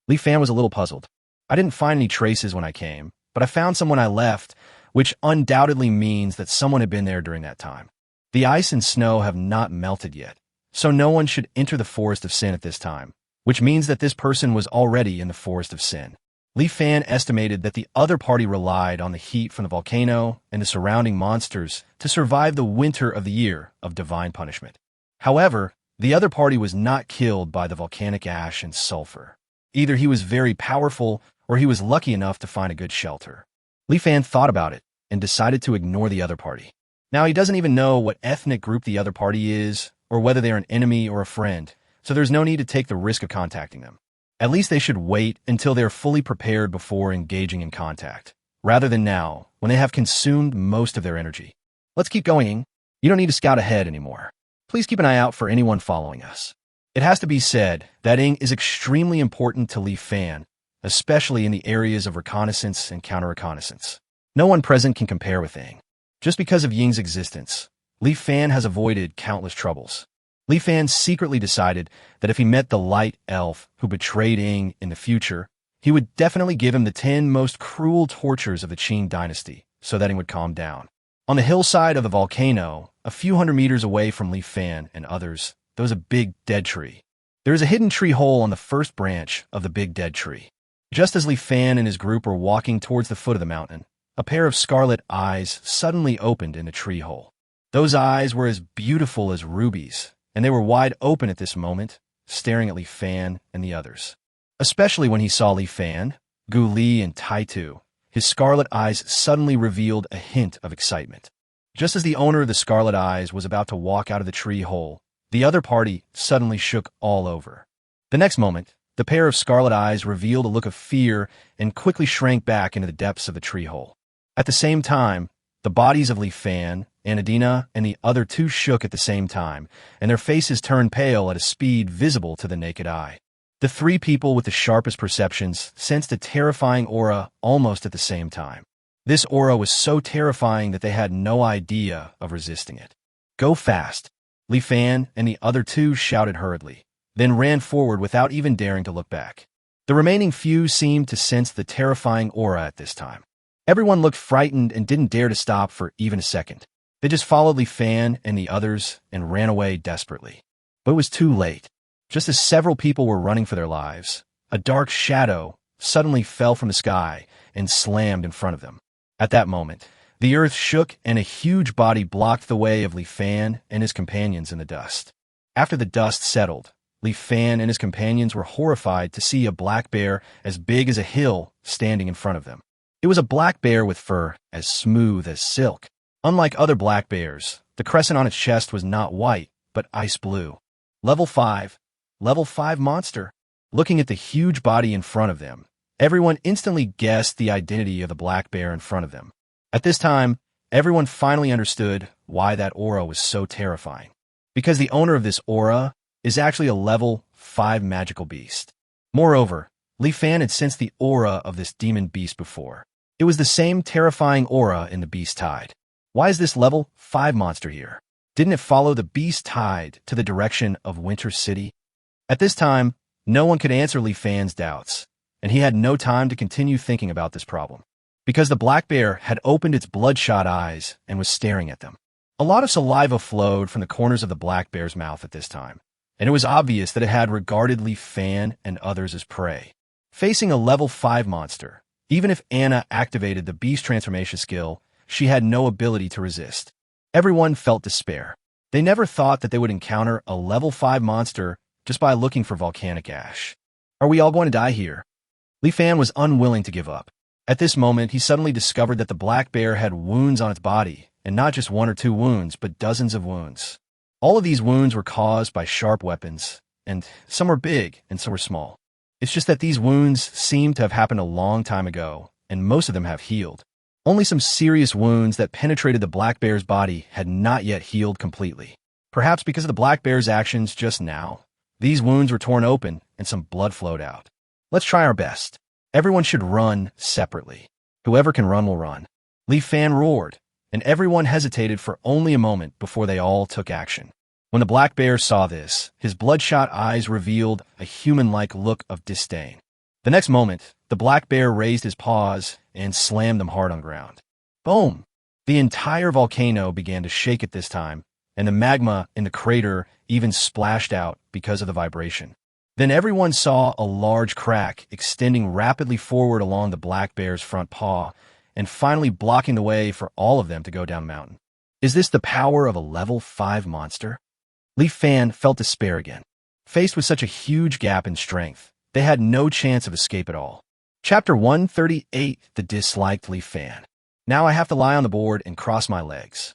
Li Fan was a little puzzled. "I didn't find any traces when I came, but I found some when I left, which undoubtedly means that someone had been there during that time. The ice and snow have not melted yet, so no one should enter the Forest of Sin at this time, which means that this person was already in the Forest of Sin." Li Fan estimated that the other party relied on the heat from the volcano and the surrounding monsters to survive the winter of the year of divine punishment. However, the other party was not killed by the volcanic ash and sulfur. Either he was very powerful or he was lucky enough to find a good shelter. Li Fan thought about it and decided to ignore the other party. Now, he doesn't even know what ethnic group the other party is or whether they're an enemy or a friend, so there's no need to take the risk of contacting them. At least they should wait until they're fully prepared before engaging in contact, rather than now, when they have consumed most of their energy. "Let's keep going. You don't need to scout ahead anymore. Please keep an eye out for anyone following us." It has to be said that Ing is extremely important to Li Fan, especially in the areas of reconnaissance and counter-reconnaissance. No one present can compare with Ing. Just because of Ying's existence, Li Fan has avoided countless troubles. Li Fan secretly decided that if he met the light elf who betrayed Ing in the future, he would definitely give him the 10 most cruel tortures of the Qin dynasty, so that Ing would calm down. On the hillside of the volcano, a few hundred meters away from Li Fan and others, there was a big dead tree. There is a hidden tree hole on the first branch of the big dead tree. Just as Li Fan and his group were walking towards the foot of the mountain, a pair of scarlet eyes suddenly opened in the tree hole. Those eyes were as beautiful as rubies, and they were wide open at this moment, staring at Li Fan and the others. Especially when he saw Li Fan, Gu Li, and Taitu, his scarlet eyes suddenly revealed a hint of excitement. Just as the owner of the scarlet eyes was about to walk out of the tree hole, the other party suddenly shook all over. The next moment, the pair of scarlet eyes revealed a look of fear and quickly shrank back into the depths of the tree hole. At the same time, the bodies of Li Fan, Anadina, and the other two shook at the same time, and their faces turned pale at a speed visible to the naked eye. The three people with the sharpest perceptions sensed a terrifying aura almost at the same time. This aura was so terrifying that they had no idea of resisting it. "Go fast!" Li Fan and the other two shouted hurriedly, then ran forward without even daring to look back. The remaining few seemed to sense the terrifying aura at this time. Everyone looked frightened and didn't dare to stop for even a second. They just followed Li Fan and the others and ran away desperately. But it was too late. Just as several people were running for their lives, a dark shadow suddenly fell from the sky and slammed in front of them. At that moment, the earth shook and a huge body blocked the way of Li Fan and his companions in the dust. After the dust settled, Li Fan and his companions were horrified to see a black bear as big as a hill standing in front of them. It was a black bear with fur as smooth as silk. Unlike other black bears, the crescent on its chest was not white, but ice blue. Level 5. Level 5 monster. Looking at the huge body in front of them, everyone instantly guessed the identity of the black bear in front of them. At this time, everyone finally understood why that aura was so terrifying. Because the owner of this aura is actually a level 5 magical beast. Moreover, Li Fan had sensed the aura of this demon beast before. It was the same terrifying aura in the beast tide. Why is this level 5 monster here? Didn't it follow the beast tide to the direction of Winter City? At this time, no one could answer Li Fan's doubts, and he had no time to continue thinking about this problem, because the black bear had opened its bloodshot eyes and was staring at them. A lot of saliva flowed from the corners of the black bear's mouth at this time, and it was obvious that it had regarded Li Fan and others as prey. Facing a level 5 monster, even if Anna activated the beast transformation skill, she had no ability to resist. Everyone felt despair. They never thought that they would encounter a level 5 monster just by looking for volcanic ash. Are we all going to die here? Li Fan was unwilling to give up. At this moment, he suddenly discovered that the black bear had wounds on its body, and not just one or two wounds, but dozens of wounds. All of these wounds were caused by sharp weapons, and some were big and some were small. It's just that these wounds seem to have happened a long time ago, and most of them have healed. Only some serious wounds that penetrated the black bear's body had not yet healed completely. Perhaps because of the black bear's actions just now. These wounds were torn open, and some blood flowed out. Let's try our best. Everyone should run separately. Whoever can run will run. Li Fan roared, and everyone hesitated for only a moment before they all took action. When the black bear saw this, his bloodshot eyes revealed a human-like look of disdain. The next moment, the black bear raised his paws and slammed them hard on the ground. Boom! The entire volcano began to shake at this time, and the magma in the crater even splashed out because of the vibration. Then everyone saw a large crack extending rapidly forward along the black bear's front paw, and finally blocking the way for all of them to go down the mountain. Is this the power of a level 5 monster? Li Fan felt despair again. Faced with such a huge gap in strength, they had no chance of escape at all. Chapter 138, The Disliked Li Fan. Now I have to lie on the board and cross my legs.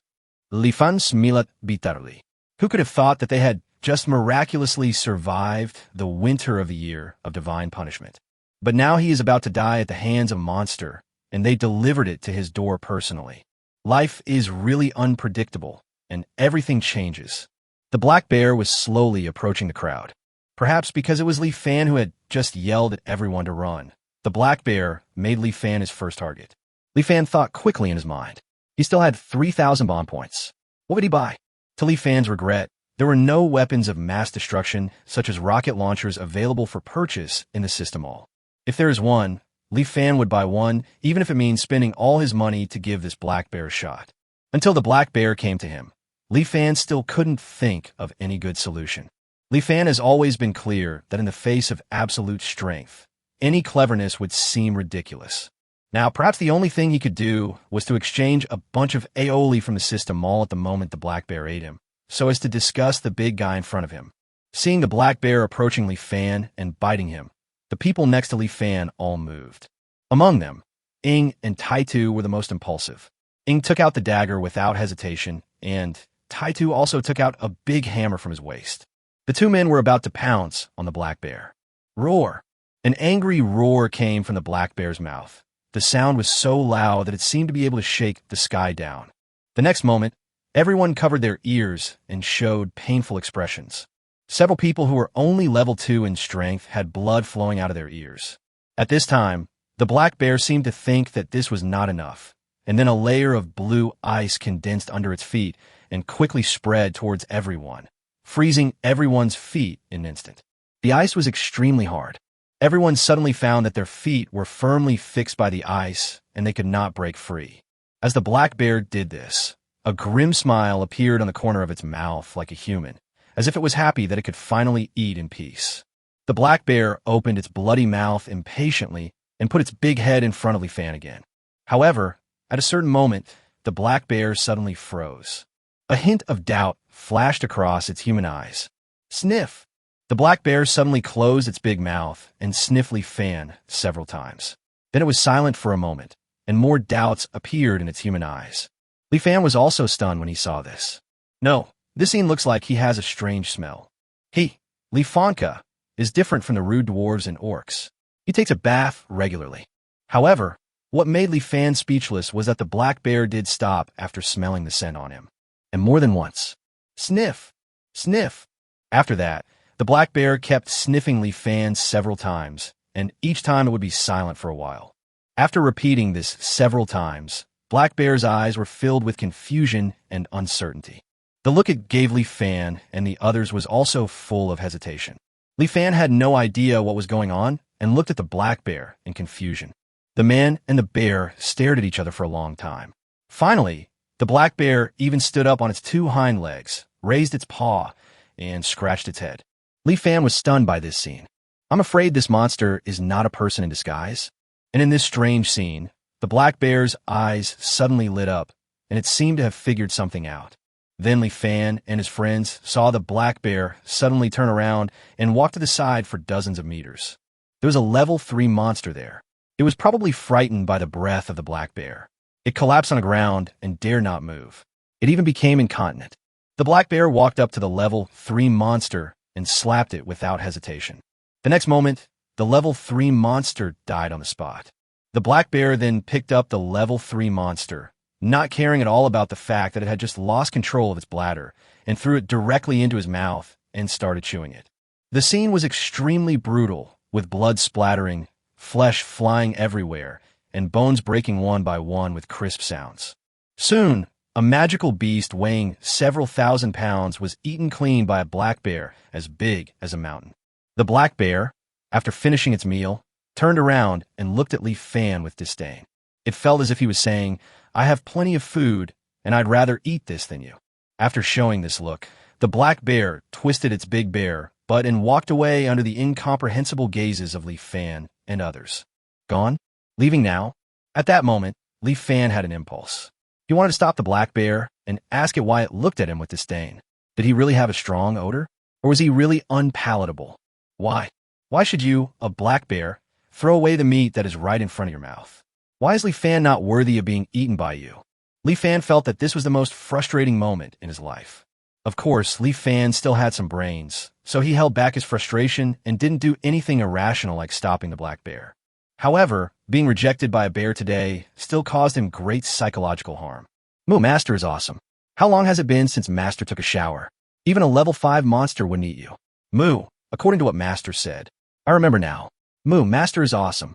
Li Fan smilat bitterly. Who could have thought that they had just miraculously survived the winter of the year of divine punishment? But now he is about to die at the hands of a monster, and they delivered it to his door personally. Life is really unpredictable, and everything changes. The black bear was slowly approaching the crowd. Perhaps because it was Li Fan who had just yelled at everyone to run. The black bear made Li Fan his first target. Li Fan thought quickly in his mind. He still had 3,000 bond points. What would he buy? To Li Fan's regret, there were no weapons of mass destruction, such as rocket launchers, available for purchase in the system mall. If there is one, Li Fan would buy one, even if it means spending all his money to give this black bear a shot. Until the black bear came to him, Li Fan still couldn't think of any good solution. Li Fan has always been clear that in the face of absolute strength, any cleverness would seem ridiculous. Now, perhaps the only thing he could do was to exchange a bunch of aioli from the system mall at the moment the black bear ate him, so as to disgust the big guy in front of him. Seeing the black bear approaching Li Fan and biting him, the people next to Li Fan all moved. Among them, Ing and Taitu were the most impulsive. Ing took out the dagger without hesitation, and Taitu also took out a big hammer from his waist. The two men were about to pounce on the black bear. Roar! An angry roar came from the black bear's mouth. The sound was so loud that it seemed to be able to shake the sky down. The next moment, everyone covered their ears and showed painful expressions. Several people who were only level 2 in strength had blood flowing out of their ears. At this time, the black bear seemed to think that this was not enough, and then a layer of blue ice condensed under its feet and quickly spread towards everyone, freezing everyone's feet in an instant. The ice was extremely hard. Everyone suddenly found that their feet were firmly fixed by the ice, and they could not break free. As the black bear did this, a grim smile appeared on the corner of its mouth like a human, as if it was happy that it could finally eat in peace. The black bear opened its bloody mouth impatiently and put its big head in front of Li Fan again. However, at a certain moment, the black bear suddenly froze. A hint of doubt flashed across its human eyes. Sniff! The black bear suddenly closed its big mouth and sniffed Li Fan several times. Then it was silent for a moment, and more doubts appeared in its human eyes. Li Fan was also stunned when he saw this. No, this scene looks like he has a strange smell. He, Li Fanka, is different from the rude dwarves and orcs. He takes a bath regularly. However, what made Li Fan speechless was that the black bear did stop after smelling the scent on him. And more than once. Sniff! Sniff! After that, the black bear kept sniffing Li Fan several times, and each time it would be silent for a while. After repeating this several times, Black Bear's eyes were filled with confusion and uncertainty. The look it gave Li Fan and the others was also full of hesitation. Li Fan had no idea what was going on and looked at the black bear in confusion. The man and the bear stared at each other for a long time. Finally, the black bear even stood up on its two hind legs, raised its paw, and scratched its head. Li Fan was stunned by this scene. I'm afraid this monster is not a person in disguise. And in this strange scene, the black bear's eyes suddenly lit up, and it seemed to have figured something out. Then Li Fan and his friends saw the black bear suddenly turn around and walk to the side for dozens of meters. There was a level 3 monster there. It was probably frightened by the breath of the black bear. It collapsed on the ground and dared not move. It even became incontinent. The black bear walked up to the level 3 monster and slapped it without hesitation. The next moment, the level 3 monster died on the spot. The black bear then picked up the level 3 monster, not caring at all about the fact that it had just lost control of its bladder, and threw it directly into his mouth and started chewing it. The scene was extremely brutal, with blood splattering, flesh flying everywhere, and bones breaking one by one with crisp sounds. Soon, a magical beast weighing several thousand pounds was eaten clean by a black bear as big as a mountain. The black bear, after finishing its meal, turned around and looked at Leaf Fan with disdain. It felt as if he was saying, "I have plenty of food, and I'd rather eat this than you." After showing this look, the black bear twisted its big bear butt and walked away under the incomprehensible gazes of Leaf Fan and others. Gone? Leaving now? At that moment, Leaf Fan had an impulse. He wanted to stop the black bear and ask it why it looked at him with disdain. Did he really have a strong odor? Or was he really unpalatable? Why? Why should you, a black bear, throw away the meat that is right in front of your mouth? Why is Leaf Fan not worthy of being eaten by you? Leaf Fan felt that this was the most frustrating moment in his life. Of course, Leaf Fan still had some brains, so he held back his frustration and didn't do anything irrational like stopping the black bear. However, being rejected by a bear today still caused him great psychological harm. Moo, Master is awesome. How long has it been since Master took a shower? Even a level 5 monster wouldn't eat you. Moo, according to what Master said. I remember now. Moo, Master is awesome.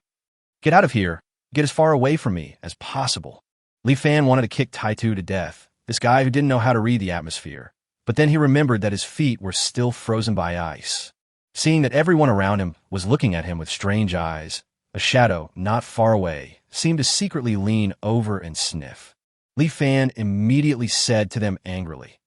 Get out of here. Get as far away from me as possible. Leaf Fan wanted to kick Taitu to death, this guy who didn't know how to read the atmosphere. But then he remembered that his feet were still frozen by ice. Seeing that everyone around him was looking at him with strange eyes, a shadow not far away seemed to secretly lean over and sniff. Leaf Fan immediately said to them angrily,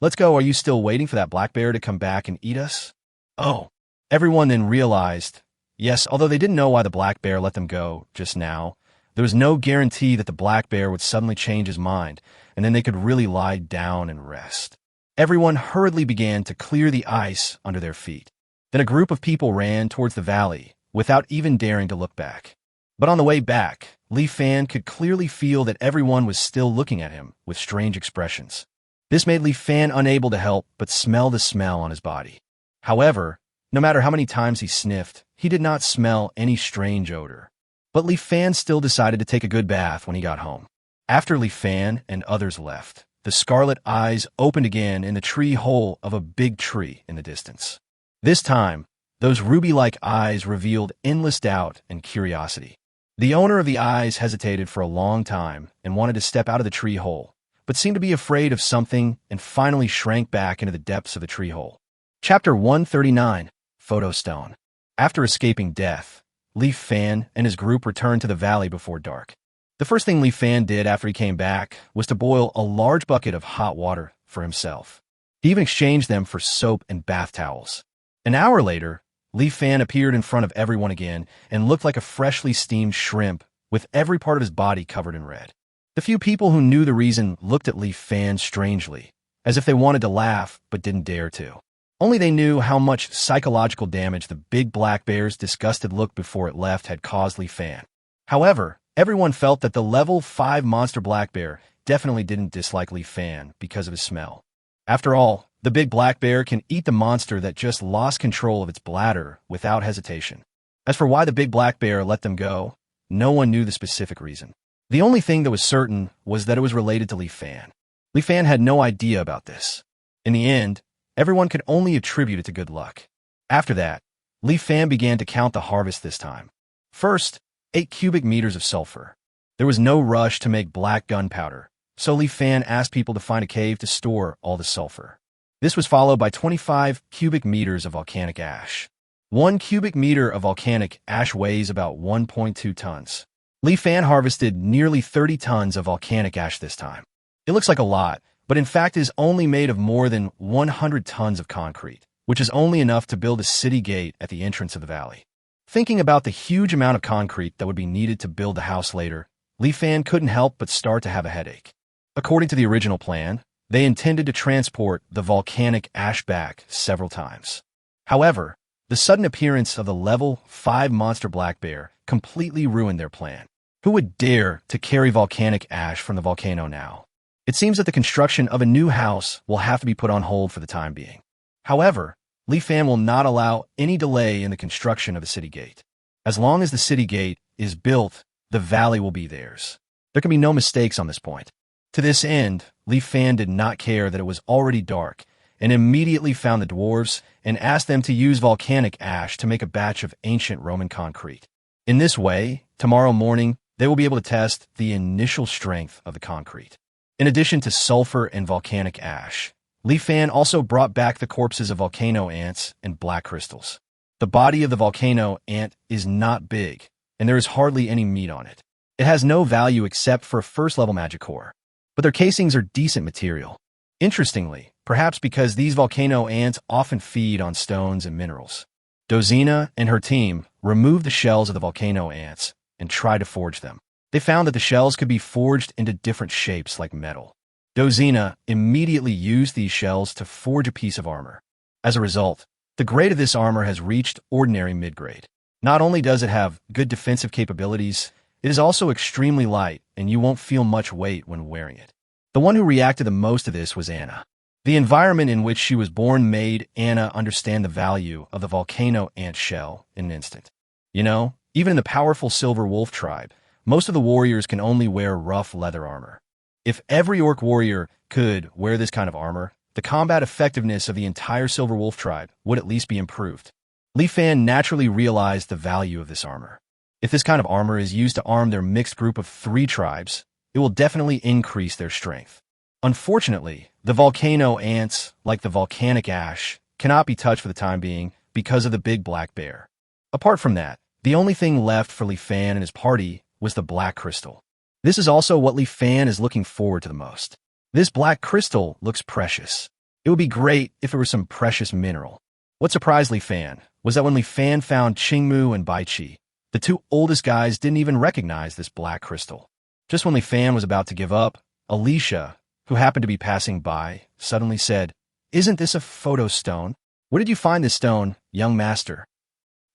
"Let's go, are you still waiting for that black bear to come back and eat us?" Oh, everyone then realized, yes, although they didn't know why the black bear let them go just now, there was no guarantee that the black bear would suddenly change his mind, and then they could really lie down and rest. Everyone hurriedly began to clear the ice under their feet. Then a group of people ran towards the valley without even daring to look back. But on the way back, Leaf Fan could clearly feel that everyone was still looking at him with strange expressions. This made Leaf Fan unable to help but smell the smell on his body. However, no matter how many times he sniffed, he did not smell any strange odor. But Leaf Fan still decided to take a good bath when he got home. After Leaf Fan and others left, the scarlet eyes opened again in the tree hole of a big tree in the distance. This time, those ruby-like eyes revealed endless doubt and curiosity. The owner of the eyes hesitated for a long time and wanted to step out of the tree hole, but seemed to be afraid of something and finally shrank back into the depths of the tree hole. Chapter 139, Photo Stone. After escaping death, Leaf Fan and his group returned to the valley before dark. The first thing Leaf Fan did after he came back was to boil a large bucket of hot water for himself. He even exchanged them for soap and bath towels. An hour later, Leaf Fan appeared in front of everyone again and looked like a freshly steamed shrimp with every part of his body covered in red. The few people who knew the reason looked at Leaf Fan strangely, as if they wanted to laugh but didn't dare to. Only they knew how much psychological damage the big black bear's disgusted look before it left had caused Leaf Fan. However, everyone felt that the level 5 monster black bear definitely didn't dislike Leaf Fan because of his smell. After all, the big black bear can eat the monster that just lost control of its bladder without hesitation. As for why the big black bear let them go, no one knew the specific reason. The only thing that was certain was that it was related to Leaf Fan. Leaf Fan had no idea about this. In the end, everyone could only attribute it to good luck. After that, Leaf Fan began to count the harvest this time. First, 8 cubic meters of sulfur. There was no rush to make black gunpowder, so Leaf Fan asked people to find a cave to store all the sulfur. This was followed by 25 cubic meters of volcanic ash. 1 cubic meter of volcanic ash weighs about 1.2 tons. Leaf Fan harvested nearly 30 tons of volcanic ash this time. It looks like a lot, but in fact is only made of more than 100 tons of concrete, which is only enough to build a city gate at the entrance of the valley. Thinking about the huge amount of concrete that would be needed to build the house later, Leaf Fan couldn't help but start to have a headache. According to the original plan, they intended to transport the volcanic ash back several times. However, The sudden appearance of the level 5 monster black bear completely ruined their plan. Who would dare to carry volcanic ash from the volcano now? It seems that the construction of a new house will have to be put on hold for the time being. However, Li Fan will not allow any delay in the construction of the city gate. As long as the city gate is built, the valley will be theirs. There can be no mistakes on this point. To this end, Li Fan did not care that it was already dark and immediately found the dwarves and asked them to use volcanic ash to make a batch of ancient Roman concrete. In this way, tomorrow morning, they will be able to test the initial strength of the concrete. In addition to sulfur and volcanic ash, Li Fan also brought back the corpses of volcano ants and black crystals. The body of the volcano ant is not big, and there is hardly any meat on it. It has no value except for a first-level magic core, but their casings are decent material. Interestingly, perhaps because these volcano ants often feed on stones and minerals, Dozina and her team removed the shells of the volcano ants and tried to forge them. They found that the shells could be forged into different shapes like metal. Dozina immediately used these shells to forge a piece of armor. As a result, the grade of this armor has reached ordinary mid-grade. Not only does it have good defensive capabilities, it is also extremely light and you won't feel much weight when wearing it. The one who reacted the most to this was Anna. The environment in which she was born made Anna understand the value of the volcano ant shell in an instant. You know, even in the powerful Silver Wolf tribe, most of the warriors can only wear rough leather armor. If every orc warrior could wear this kind of armor, the combat effectiveness of the entire Silver Wolf tribe would at least be improved. Li Fan naturally realized the value of this armor. If this kind of armor is used to arm their mixed group of 3 tribes, it will definitely increase their strength. Unfortunately, the volcano ants, like the volcanic ash, cannot be touched for the time being because of the big black bear. Apart from that, the only thing left for Li Fan and his party was the black crystal. This is also what Li Fan is looking forward to the most. This black crystal looks precious. It would be great if it were some precious mineral. What surprised Li Fan was that when Li Fan found Qingmu and Baiqi, the 2 oldest guys didn't even recognize this black crystal. Just when Li Fan was about to give up, Alicia, who happened to be passing by, suddenly said, "Isn't this a photo stone? Where did you find this stone, young master?"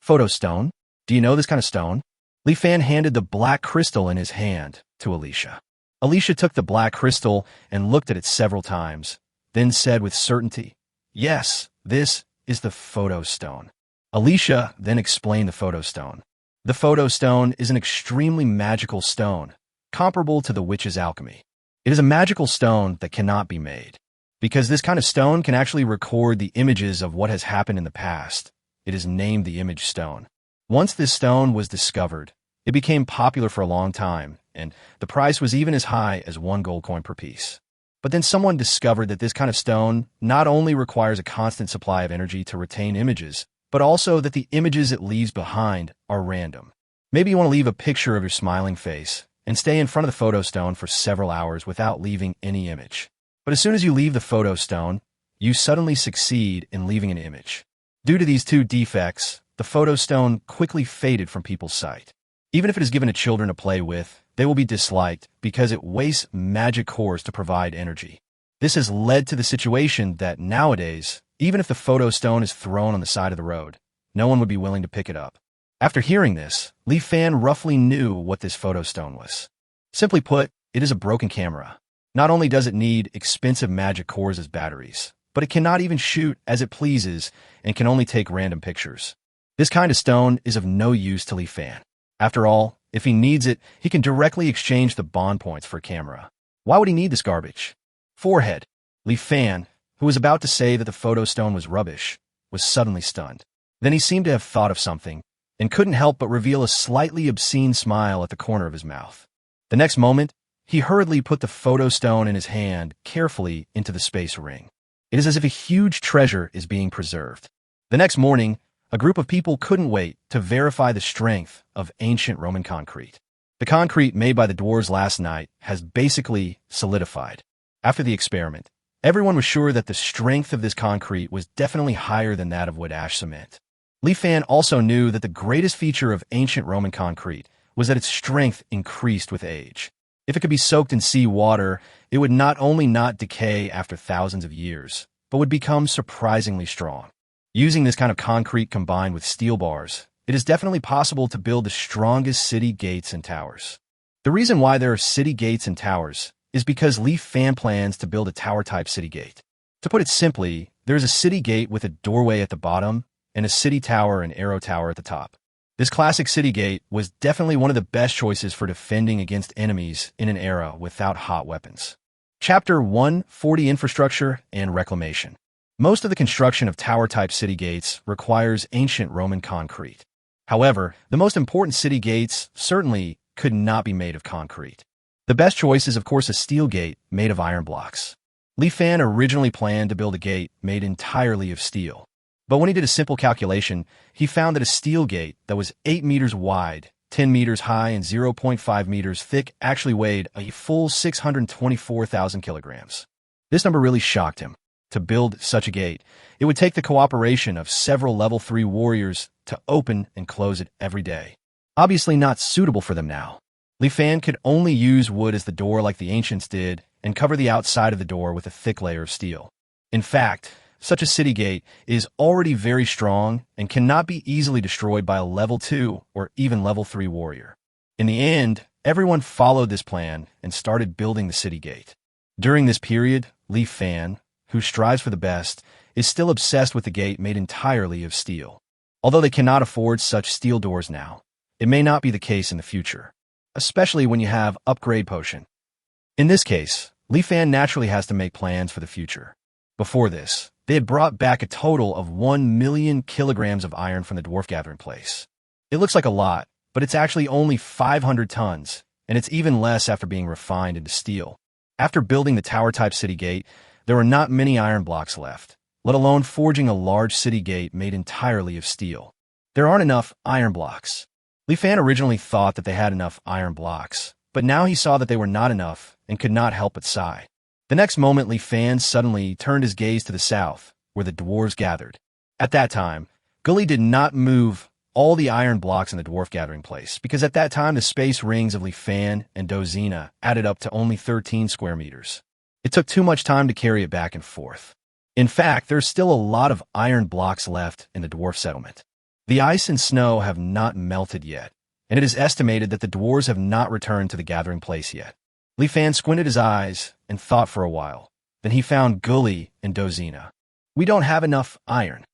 "Photo stone? Do you know this kind of stone?" Li Fan handed the black crystal in his hand to Alicia. Alicia took the black crystal and looked at it several times, then said with certainty, "Yes, this is the photo stone." Alicia then explained the photo stone. The photo stone is an extremely magical stone, comparable to the witch's alchemy. It is a magical stone that cannot be made. Because this kind of stone can actually record the images of what has happened in the past, it is named the image stone. Once this stone was discovered, it became popular for a long time, and the price was even as high as 1 gold coin per piece. But then someone discovered that this kind of stone not only requires a constant supply of energy to retain images, but also that the images it leaves behind are random. Maybe you want to leave a picture of your smiling face and stay in front of the photo stone for several hours without leaving any image. But as soon as you leave the photo stone, you suddenly succeed in leaving an image. Due to these 2 defects, the photo stone quickly faded from people's sight. Even if it is given to children to play with, they will be disliked because it wastes magic cores to provide energy. This has led to the situation that nowadays, even if the photo stone is thrown on the side of the road, no one would be willing to pick it up. After hearing this, Li Fan roughly knew what this photo stone was. Simply put, it is a broken camera. Not only does it need expensive magic cores as batteries, but it cannot even shoot as it pleases and can only take random pictures. This kind of stone is of no use to Li Fan. After all, if he needs it, he can directly exchange the bond points for a camera. Why would he need this garbage? Forehead. Li Fan, who was about to say that the photo stone was rubbish, was suddenly stunned. Then he seemed to have thought of something and couldn't help but reveal a slightly obscene smile at the corner of his mouth. The next moment, he hurriedly put the photo stone in his hand carefully into the space ring. It is as if a huge treasure is being preserved. The next morning, a group of people couldn't wait to verify the strength of ancient Roman concrete. The concrete made by the dwarves last night has basically solidified. After the experiment, everyone was sure that the strength of this concrete was definitely higher than that of wood ash cement. Li Fan also knew that the greatest feature of ancient Roman concrete was that its strength increased with age. If it could be soaked in sea water, it would not only not decay after thousands of years, but would become surprisingly strong. Using this kind of concrete combined with steel bars, it is definitely possible to build the strongest city gates and towers. The reason why there are city gates and towers is because Li Fan plans to build a tower-type city gate. To put it simply, there is a city gate with a doorway at the bottom and a city tower and arrow tower at the top. This classic city gate was definitely one of the best choices for defending against enemies in an era without hot weapons. Chapter 140 Infrastructure and Reclamation. Most of the construction of tower-type city gates requires ancient Roman concrete. However, the most important city gates certainly could not be made of concrete. The best choice is, of course, a steel gate made of iron blocks. Li Fan originally planned to build a gate made entirely of steel. But when he did a simple calculation, he found that a steel gate that was 8 meters wide, 10 meters high, and 0.5 meters thick actually weighed a full 624,000 kilograms. This number really shocked him. To build such a gate, it would take the cooperation of several level 3 warriors to open and close it every day. Obviously not suitable for them now. Li Fan could only use wood as the door like the ancients did and cover the outside of the door with a thick layer of steel. In fact, such a city gate is already very strong and cannot be easily destroyed by a level 2 or even level 3 warrior. In the end, everyone followed this plan and started building the city gate. During this period, Li Fan, who strives for the best, is still obsessed with the gate made entirely of steel. Although they cannot afford such steel doors now, it may not be the case in the future, especially when you have upgrade potion. In this case, Li Fan naturally has to make plans for the future. Before this, they had brought back a total of 1 million kilograms of iron from the dwarf gathering place. It looks like a lot, but it's actually only 500 tons, and it's even less after being refined into steel. After building the tower-type city gate, there were not many iron blocks left, let alone forging a large city gate made entirely of steel. There aren't enough iron blocks. Li Fan originally thought that they had enough iron blocks, but now he saw that they were not enough and could not help but sigh. The next moment, Li Fan suddenly turned his gaze to the south, where the dwarves gathered. At that time, Gully did not move all the iron blocks in the dwarf gathering place, because at that time the space rings of Li Fan and Dozina added up to only 13 square meters. It took too much time to carry it back and forth. In fact, there's still a lot of iron blocks left in the dwarf settlement. The ice and snow have not melted yet, and it is estimated that the dwarves have not returned to the gathering place yet. Li Fan squinted his eyes and thought for a while. Then he found Gully and Dozina. We don't have enough iron.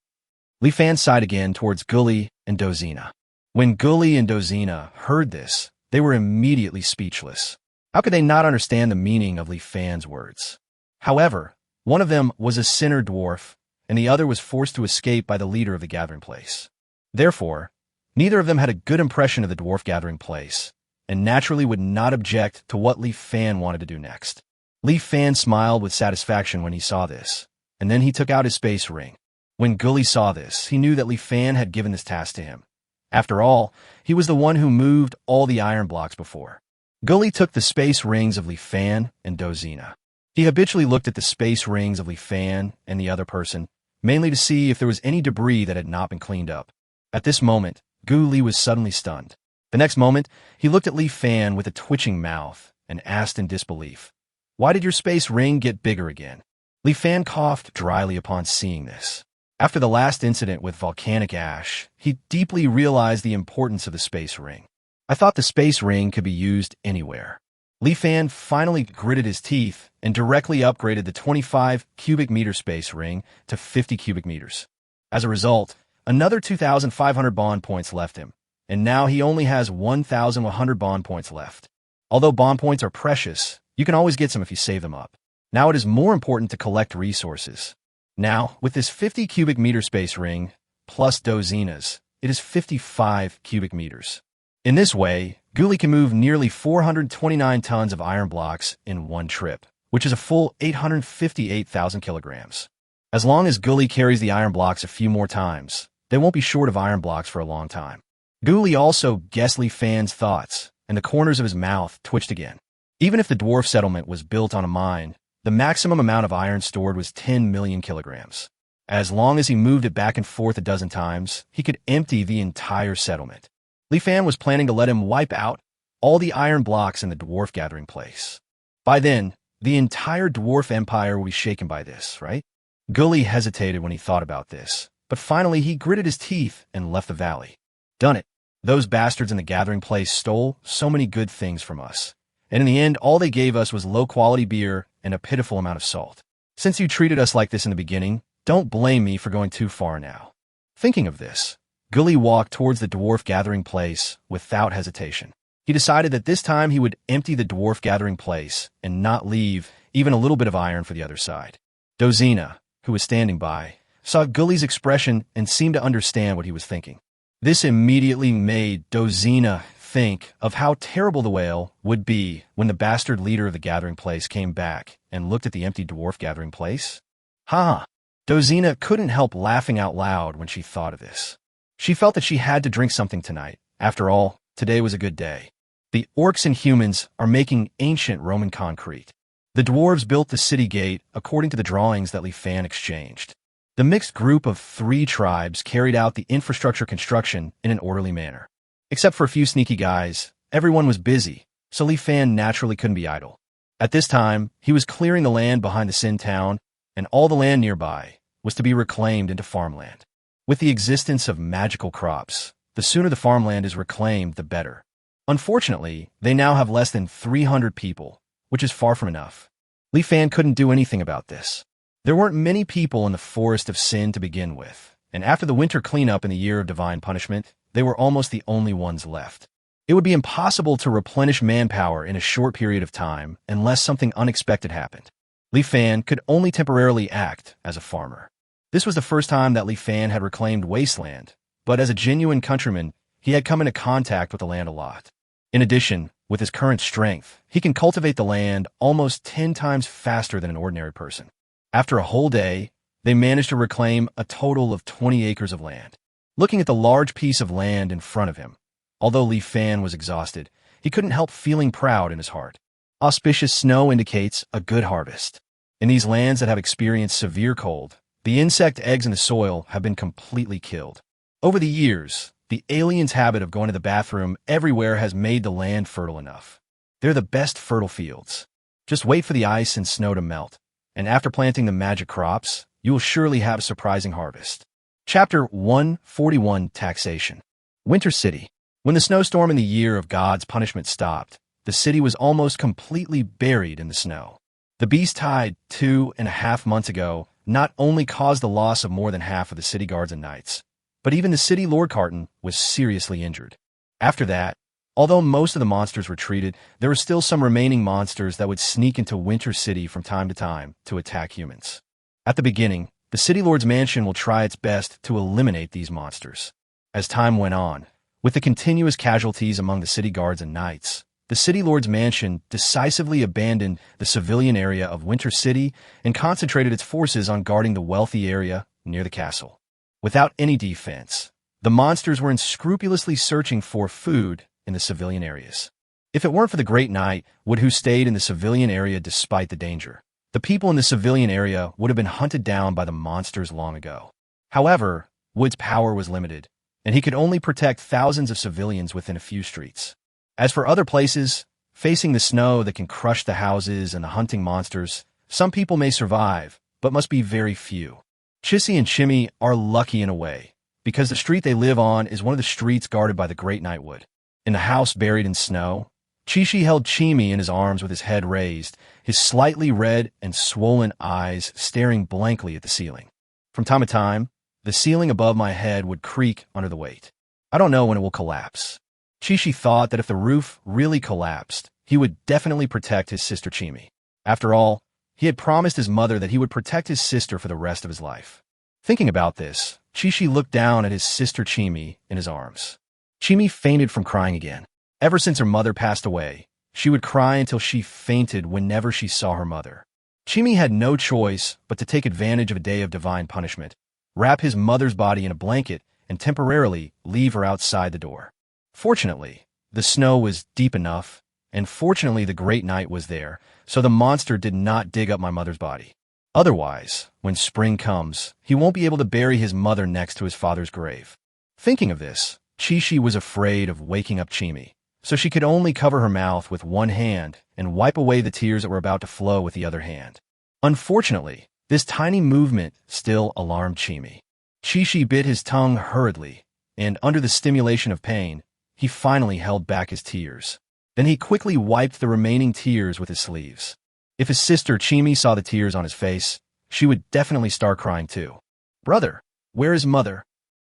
Li Fan sighed again towards Gully and Dozina. When Gully and Dozina heard this, they were immediately speechless. How could they not understand the meaning of Li Fan's words? However, one of them was a sinner dwarf, and the other was forced to escape by the leader of the gathering place. Therefore, neither of them had a good impression of the dwarf gathering place, and naturally would not object to what Li Fan wanted to do next. Li Fan smiled with satisfaction when he saw this, and then he took out his space ring. When Gully saw this, he knew that Li Fan had given this task to him. After all, he was the one who moved all the iron blocks before. Gully took the space rings of Li Fan and Dozina. He habitually looked at the space rings of Li Fan and the other person, mainly to see if there was any debris that had not been cleaned up. At this moment, Gully was suddenly stunned. The next moment, he looked at Li Fan with a twitching mouth and asked in disbelief, "Why did your space ring get bigger again?" Li Fan coughed dryly upon seeing this. After the last incident with volcanic ash, he deeply realized the importance of the space ring. I thought the space ring could be used anywhere. Li Fan finally gritted his teeth and directly upgraded the 25 cubic meter space ring to 50 cubic meters. As a result, another 2,500 bond points left him, and now he only has 1,100 bond points left. Although bond points are precious, you can always get some if you save them up. Now it is more important to collect resources. Now, with this 50 cubic meter space ring, plus Dozina's, it is 55 cubic meters. In this way, Gully can move nearly 429 tons of iron blocks in one trip, which is a full 858,000 kilograms. As long as Gully carries the iron blocks a few more times, they won't be short of iron blocks for a long time. Gully also guessed Li Fan's thoughts, and the corners of his mouth twitched again. Even if the dwarf settlement was built on a mine, the maximum amount of iron stored was 10 million kilograms. As long as he moved it back and forth a dozen times, he could empty the entire settlement. Li Fan was planning to let him wipe out all the iron blocks in the dwarf gathering place. By then, the entire dwarf empire will be shaken by this, right? Gully hesitated when he thought about this, but finally he gritted his teeth and left the valley. Done it. Those bastards in the gathering place stole so many good things from us. And in the end, all they gave us was low-quality beer and a pitiful amount of salt. Since you treated us like this in the beginning, don't blame me for going too far now. Thinking of this, Gully walked towards the dwarf gathering place without hesitation. He decided that this time he would empty the dwarf gathering place and not leave even a little bit of iron for the other side. Dozina, who was standing by, saw Gully's expression and seemed to understand what he was thinking. This immediately made Dozina think of how terrible the whale would be when the bastard leader of the gathering place came back and looked at the empty dwarf gathering place. Ha! Dozina couldn't help laughing out loud when she thought of this. She felt that she had to drink something tonight. After all, today was a good day. The orcs and humans are making ancient Roman concrete. The dwarves built the city gate according to the drawings that Li Fan exchanged. The mixed group of 3 tribes carried out the infrastructure construction in an orderly manner. Except for a few sneaky guys, everyone was busy, so Li Fan naturally couldn't be idle. At this time, he was clearing the land behind the Sin town, and all the land nearby was to be reclaimed into farmland. With the existence of magical crops, the sooner the farmland is reclaimed, the better. Unfortunately, they now have less than 300 people, which is far from enough. Li Fan couldn't do anything about this. There weren't many people in the Forest of Sin to begin with, and after the winter cleanup in the Year of Divine Punishment, they were almost the only ones left. It would be impossible to replenish manpower in a short period of time unless something unexpected happened. Li Fan could only temporarily act as a farmer. This was the first time that Li Fan had reclaimed wasteland, but as a genuine countryman, he had come into contact with the land a lot. In addition, with his current strength, he can cultivate the land almost 10 times faster than an ordinary person. After a whole day, they managed to reclaim a total of 20 acres of land. Looking at the large piece of land in front of him, although Li Fan was exhausted, he couldn't help feeling proud in his heart. Auspicious snow indicates a good harvest. In these lands that have experienced severe cold, the insect eggs in the soil have been completely killed. Over the years, the aliens' habit of going to the bathroom everywhere has made the land fertile enough. They're the best fertile fields. Just wait for the ice and snow to melt, and after planting the magic crops, you will surely have a surprising harvest. Chapter 141, Taxation. Winter City. When the snowstorm in the Year of God's Punishment stopped, the city was almost completely buried in the snow. The beast tide 2.5 months ago not only caused the loss of more than half of the city guards and knights, but even the city Lord Carton was seriously injured. After that, although most of the monsters retreated, there were still some remaining monsters that would sneak into Winter City from time to time to attack humans. At the beginning, the City Lord's mansion will try its best to eliminate these monsters. As time went on, with the continuous casualties among the city guards and knights, the City Lord's mansion decisively abandoned the civilian area of Winter City and concentrated its forces on guarding the wealthy area near the castle. Without any defense, the monsters were unscrupulously searching for food in the civilian areas. If it weren't for the Great Knight, who stayed in the civilian area despite the danger, the people in the civilian area would have been hunted down by the monsters long ago. However, Wood's power was limited, and he could only protect thousands of civilians within a few streets. As for other places, facing the snow that can crush the houses and the hunting monsters, some people may survive, but must be very few. Chissy and Chimmy are lucky in a way, because the street they live on is one of the streets guarded by the Great Nightwood. In the house buried in snow, Chishi held Chimi in his arms with his head raised, his slightly red and swollen eyes staring blankly at the ceiling. From time to time, the ceiling above my head would creak under the weight. I don't know when it will collapse. Chishi thought that if the roof really collapsed, he would definitely protect his sister Chimi. After all, he had promised his mother that he would protect his sister for the rest of his life. Thinking about this, Chishi looked down at his sister Chimi in his arms. Chimi fainted from crying again. Ever since her mother passed away, she would cry until she fainted whenever she saw her mother. Chimi had no choice but to take advantage of a day of divine punishment, wrap his mother's body in a blanket, and temporarily leave her outside the door. Fortunately, the snow was deep enough, and fortunately the Great Knight was there, so the monster did not dig up my mother's body. Otherwise, when spring comes, he won't be able to bury his mother next to his father's grave. Thinking of this, Chishi was afraid of waking up Chimi, so she could only cover her mouth with one hand and wipe away the tears that were about to flow with the other hand. Unfortunately, this tiny movement still alarmed Chimi. Chi bit his tongue hurriedly, and under the stimulation of pain, he finally held back his tears. Then he quickly wiped the remaining tears with his sleeves. If his sister Chimi saw the tears on his face, she would definitely start crying too. "Brother, where is mother?"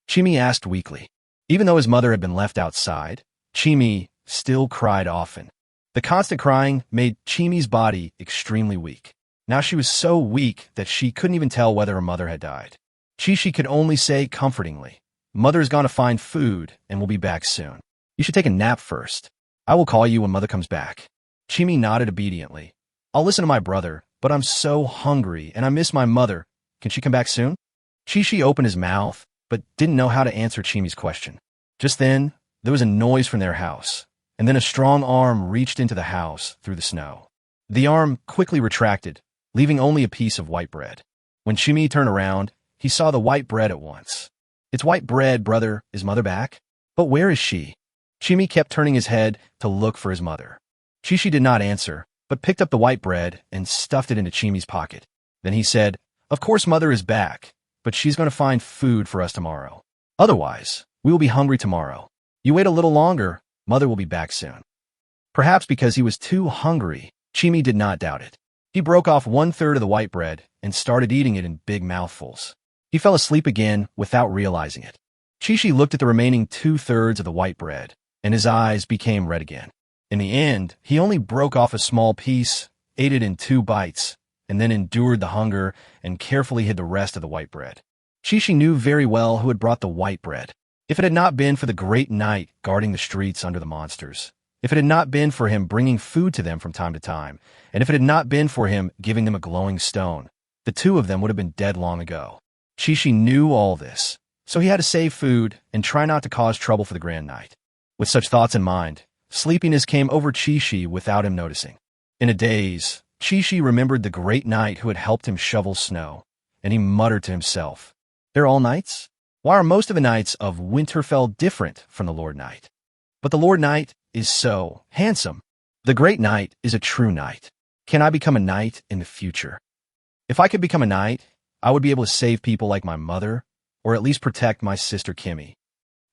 Chimi asked weakly. Even though his mother had been left outside, Chimi still cried often. The constant crying made Chimi's body extremely weak. Now she was so weak that she couldn't even tell whether her mother had died. Chi could only say comfortingly, "Mother's gone to find food and will be back soon. You should take a nap first. I will call you when mother comes back." Chimi nodded obediently. "I'll listen to my brother, but I'm so hungry and I miss my mother. Can she come back soon?" Chi opened his mouth, but didn't know how to answer Chimi's question. Just then, there was a noise from their house, and then a strong arm reached into the house through the snow. The arm quickly retracted, leaving only a piece of white bread. When Chimi turned around, he saw the white bread at once. "It's white bread, brother. Is mother back? But where is she?" Chimi kept turning his head to look for his mother. Chi did not answer, but picked up the white bread and stuffed it into Chimi's pocket. Then he said, "Of course mother is back, but she's going to find food for us tomorrow. Otherwise, we will be hungry tomorrow. You wait a little longer, mother will be back soon." Perhaps because he was too hungry, Chimi did not doubt it. He broke off 1/3 of the white bread and started eating it in big mouthfuls. He fell asleep again without realizing it. Chi looked at the remaining 2/3 of the white bread, and his eyes became red again. In the end, he only broke off a small piece, ate it in 2 bites, and then endured the hunger and carefully hid the rest of the white bread. Chi knew very well who had brought the white bread. If it had not been for the great knight guarding the streets under the monsters, if it had not been for him bringing food to them from time to time, and if it had not been for him giving them a glowing stone, the 2 of them would have been dead long ago. Chi knew all this, so he had to save food and try not to cause trouble for the Grand Knight. With such thoughts in mind, sleepiness came over Chi without him noticing. In a daze, Chi remembered the great knight who had helped him shovel snow, and he muttered to himself, "They're all knights? Why are most of the knights of Winterfell different from the Lord Knight? But the Lord Knight is so handsome. The great knight is a true knight. Can I become a knight in the future? If I could become a knight, I would be able to save people like my mother, or at least protect my sister Kimmy."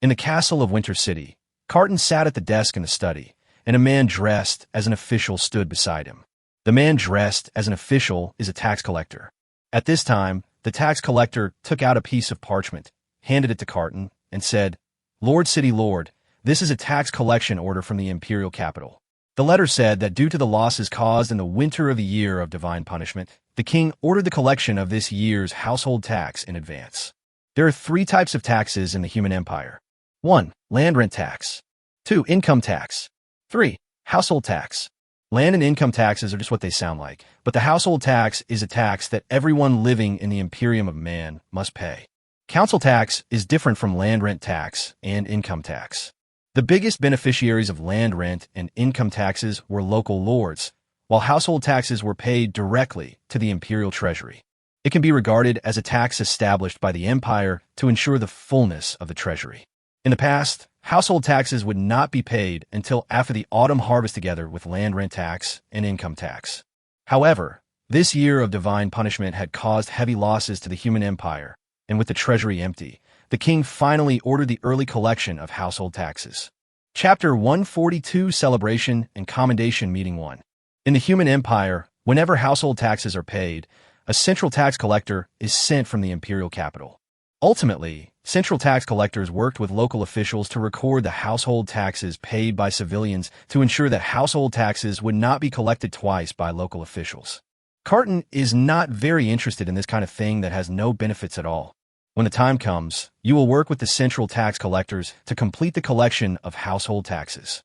In the castle of Winter City, Carton sat at the desk in the study, and a man dressed as an official stood beside him. The man dressed as an official is a tax collector. At this time, the tax collector took out a piece of parchment, handed it to Carton, and said, "Lord City Lord, this is a tax collection order from the imperial capital." The letter said that due to the losses caused in the winter of the year of divine punishment, the king ordered the collection of this year's household tax in advance. There are 3 types of taxes in the human empire. 1. Land rent tax. 2. Income tax. 3. Household tax. Land and income taxes are just what they sound like, but the household tax is a tax that everyone living in the Imperium of Man must pay. Council tax is different from land rent tax and income tax. The biggest beneficiaries of land rent and income taxes were local lords, while household taxes were paid directly to the imperial treasury. It can be regarded as a tax established by the empire to ensure the fullness of the treasury. In the past, household taxes would not be paid until after the autumn harvest together with land rent tax and income tax. However, this year of divine punishment had caused heavy losses to the human empire, and with the treasury empty, the king finally ordered the early collection of household taxes. Chapter 142 Celebration and Commendation Meeting 1. In the human empire, whenever household taxes are paid, a central tax collector is sent from the imperial capital. Ultimately, central tax collectors worked with local officials to record the household taxes paid by civilians to ensure that household taxes would not be collected twice by local officials. Carton is not very interested in this kind of thing that has no benefits at all. When the time comes, you will work with the central tax collectors to complete the collection of household taxes.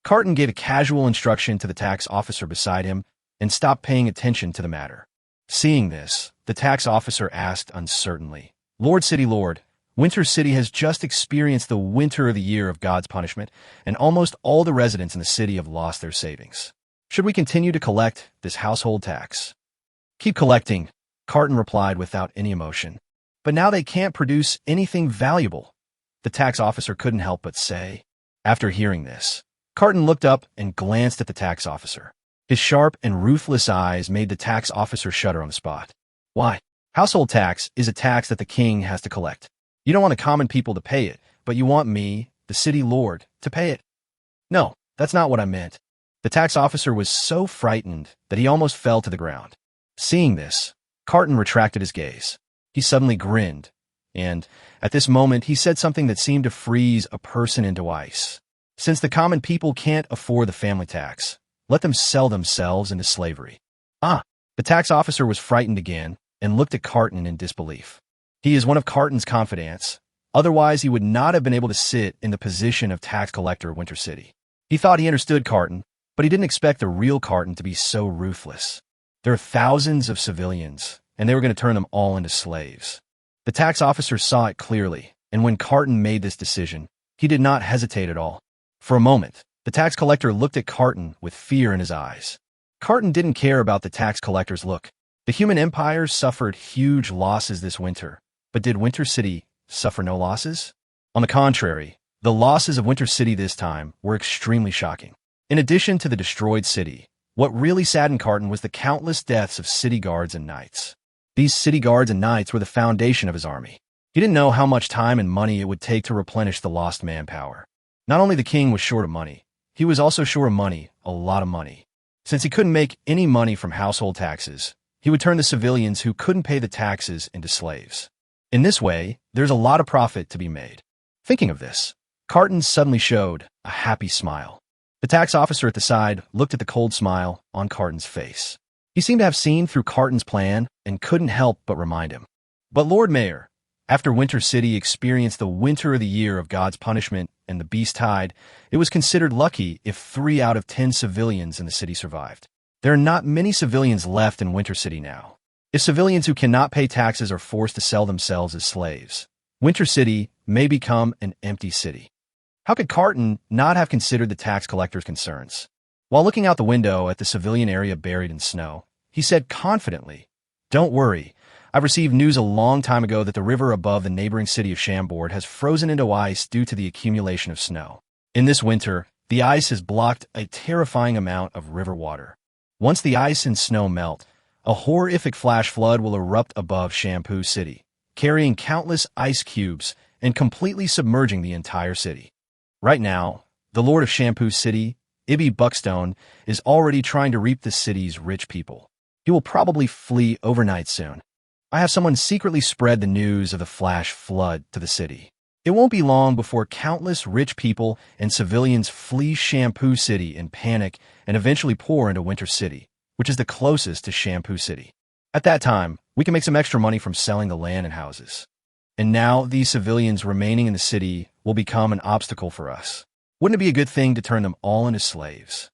Carton gave a casual instruction to the tax officer beside him and stopped paying attention to the matter. Seeing this, the tax officer asked uncertainly, "Lord City Lord, Winter City has just experienced the winter of the year of God's punishment, and almost all the residents in the city have lost their savings. Should we continue to collect this household tax?" "Keep collecting," Carton replied without any emotion. "But now they can't produce anything valuable," the tax officer couldn't help but say. After hearing this, Carton looked up and glanced at the tax officer. His sharp and ruthless eyes made the tax officer shudder on the spot. "Why? Household tax is a tax that the king has to collect. You don't want the common people to pay it, but you want me, the city lord, to pay it. No, that's not what I meant. The tax officer was so frightened that he almost fell to the ground. Seeing this, Carton retracted his gaze. He suddenly grinned, and at this moment he said something that seemed to freeze a person into ice. Since the common people can't afford the family tax, let them sell themselves into slavery. The tax officer was frightened again and looked at Carton in disbelief. He is one of Carton's confidants. Otherwise, he would not have been able to sit in the position of tax collector of Winter City. He thought he understood Carton, but he didn't expect the real Carton to be so ruthless. There are thousands of civilians, and they were going to turn them all into slaves. The tax officer saw it clearly, and when Carton made this decision, he did not hesitate at all. For a moment, the tax collector looked at Carton with fear in his eyes. Carton didn't care about the tax collector's look. The human empire suffered huge losses this winter, but did Winter City suffer no losses? On the contrary, the losses of Winter City this time were extremely shocking. In addition to the destroyed city, what really saddened Carton was the countless deaths of city guards and knights. These city guards and knights were the foundation of his army. He didn't know how much time and money it would take to replenish the lost manpower. Not only the king was short of money, he was also short of money, a lot of money. Since he couldn't make any money from household taxes, he would turn the civilians who couldn't pay the taxes into slaves. In this way, there's a lot of profit to be made. Thinking of this, Carton suddenly showed a happy smile. The tax officer at the side looked at the cold smile on Carton's face. He seemed to have seen through Carton's plan and couldn't help but remind him. But Lord Mayor, after Winter City experienced the winter of the year of God's punishment and the beast tide, it was considered lucky if 3 out of 10 civilians in the city survived. There are not many civilians left in Winter City now. If civilians who cannot pay taxes are forced to sell themselves as slaves, Winter City may become an empty city. How could Carton not have considered the tax collector's concerns? While looking out the window at the civilian area buried in snow, he said confidently, "Don't worry. I've received news a long time ago that the river above the neighboring city of Chambord has frozen into ice due to the accumulation of snow. In this winter, the ice has blocked a terrifying amount of river water. Once the ice and snow melt, a horrific flash flood will erupt above Shampoo City, carrying countless ice cubes and completely submerging the entire city. Right now, the Lord of Shampoo City, Ibby Buckstone, is already trying to reap the city's rich people. He will probably flee overnight soon. I have someone secretly spread the news of the flash flood to the city. It won't be long before countless rich people and civilians flee Shampoo City in panic and eventually pour into Winter City, which is the closest to Shampoo City. At that time, we can make some extra money from selling the land and houses. And now these civilians remaining in the city will become an obstacle for us. Wouldn't it be a good thing to turn them all into slaves?"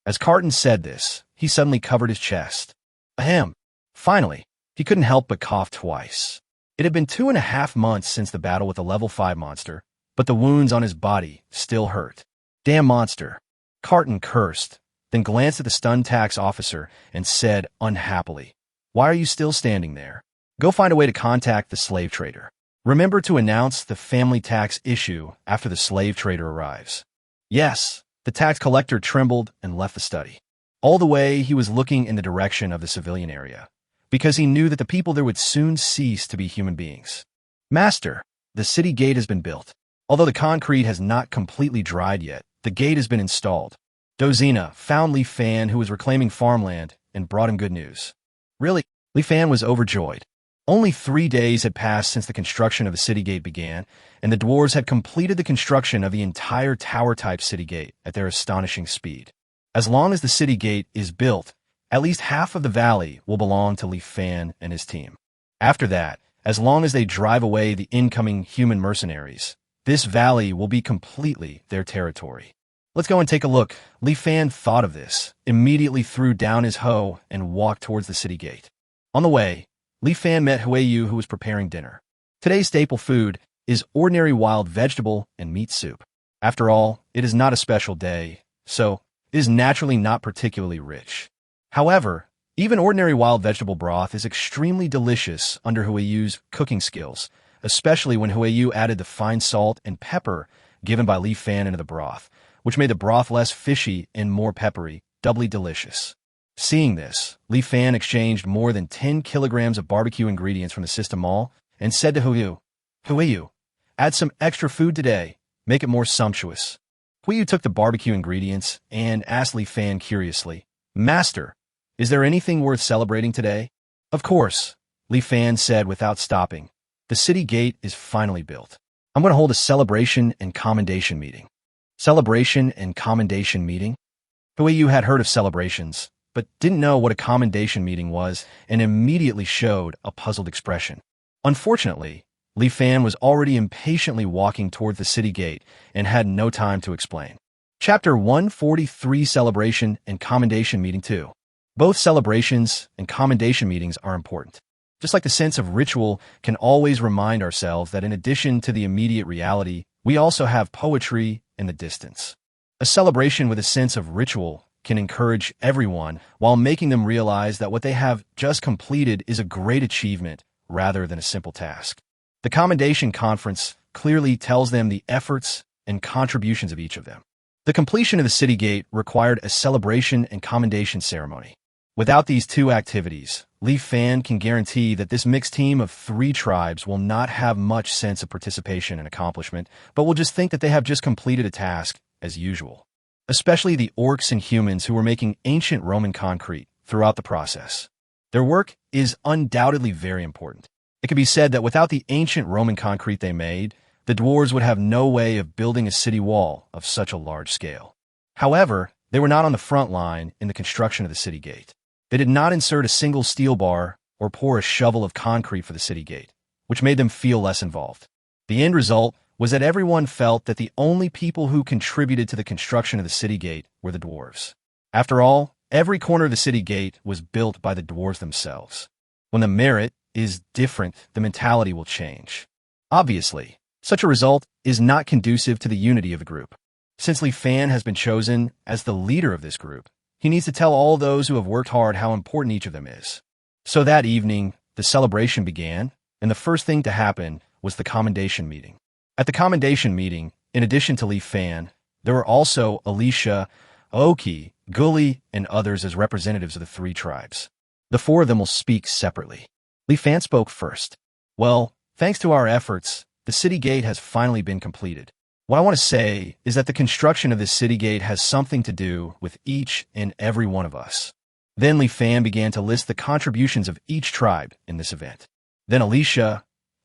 As Carton said this, he suddenly covered his chest. Ahem. Finally, he couldn't help but cough twice. It had been 2.5 months since the battle with the level 5 monster, but the wounds on his body still hurt. Damn monster. Carton cursed, then glanced at the stunned tax officer and said unhappily, "Why are you still standing there? Go find a way to contact the slave trader. Remember to announce the family tax issue after the slave trader arrives." Yes, the tax collector trembled and left the study. All the way, he was looking in the direction of the civilian area, because he knew that the people there would soon cease to be human beings. "Master, the city gate has been built. Although the concrete has not completely dried yet, the gate has been installed." Dozina found Li Fan, who was reclaiming farmland, and brought him good news. Really, Li Fan was overjoyed. Only 3 days had passed since the construction of the city gate began, and the dwarves had completed the construction of the entire tower-type city gate at their astonishing speed. As long as the city gate is built, at least half of the valley will belong to Li Fan and his team. After that, as long as they drive away the incoming human mercenaries, this valley will be completely their territory. "Let's go and take a look." Li Fan thought of this, immediately threw down his hoe, and walked towards the city gate. On the way, Li Fan met Huiyu, who was preparing dinner. Today's staple food is ordinary wild vegetable and meat soup. After all, it is not a special day, so it is naturally not particularly rich. However, even ordinary wild vegetable broth is extremely delicious under Huiyu's cooking skills, especially when Huiyu added the fine salt and pepper given by Li Fan into the broth, which made the broth less fishy and more peppery, doubly delicious. Seeing this, Li Fan exchanged more than 10 kilograms of barbecue ingredients from the system mall and said to Huiyu, Add some extra food today. Make it more sumptuous. Puyu took the barbecue ingredients and asked Li Fan curiously, Master, is there anything worth celebrating today? Of course, Li Fan said without stopping. The city gate is finally built. I'm going to hold a celebration and commendation meeting. Celebration and commendation meeting? Puyu had heard of celebrations, but didn't know what a commendation meeting was and immediately showed a puzzled expression. Unfortunately, Li Fan was already impatiently walking toward the city gate and had no time to explain. Chapter 143 Celebration and Commendation Meeting 2. Both celebrations and commendation meetings are important. Just like the sense of ritual can always remind ourselves that in addition to the immediate reality, we also have poetry in the distance. A celebration with a sense of ritual can encourage everyone while making them realize that what they have just completed is a great achievement rather than a simple task. The commendation conference clearly tells them the efforts and contributions of each of them. The completion of the city gate required a celebration and commendation ceremony. Without these two activities, Li Fan can guarantee that this mixed team of 3 tribes will not have much sense of participation and accomplishment, but will just think that they have just completed a task as usual. Especially the orcs and humans who were making ancient Roman concrete throughout the process. Their work is undoubtedly very important. It can be said that without the ancient Roman concrete they made, the dwarves would have no way of building a city wall of such a large scale. However, they were not on the front line in the construction of the city gate. They did not insert a single steel bar or pour a shovel of concrete for the city gate, which made them feel less involved. The end result was that everyone felt that the only people who contributed to the construction of the city gate were the dwarves. After all, every corner of the city gate was built by the dwarves themselves. When the merit is different, the mentality will change. Obviously, such a result is not conducive to the unity of the group. Since Li Fan has been chosen as the leader of this group, he needs to tell all those who have worked hard how important each of them is. So that evening, the celebration began, and the first thing to happen was the commendation meeting. At the commendation meeting, in addition to Li Fan, there were also Alicia, Aoki, Gully, and others as representatives of the 3 tribes. The 4 of them will speak separately. Li Fan spoke first. Well, thanks to our efforts, the city gate has finally been completed. What I want to say is that the construction of this city gate has something to do with each and every one of us. Then Li Fan began to list the contributions of each tribe in this event. Then Alicia,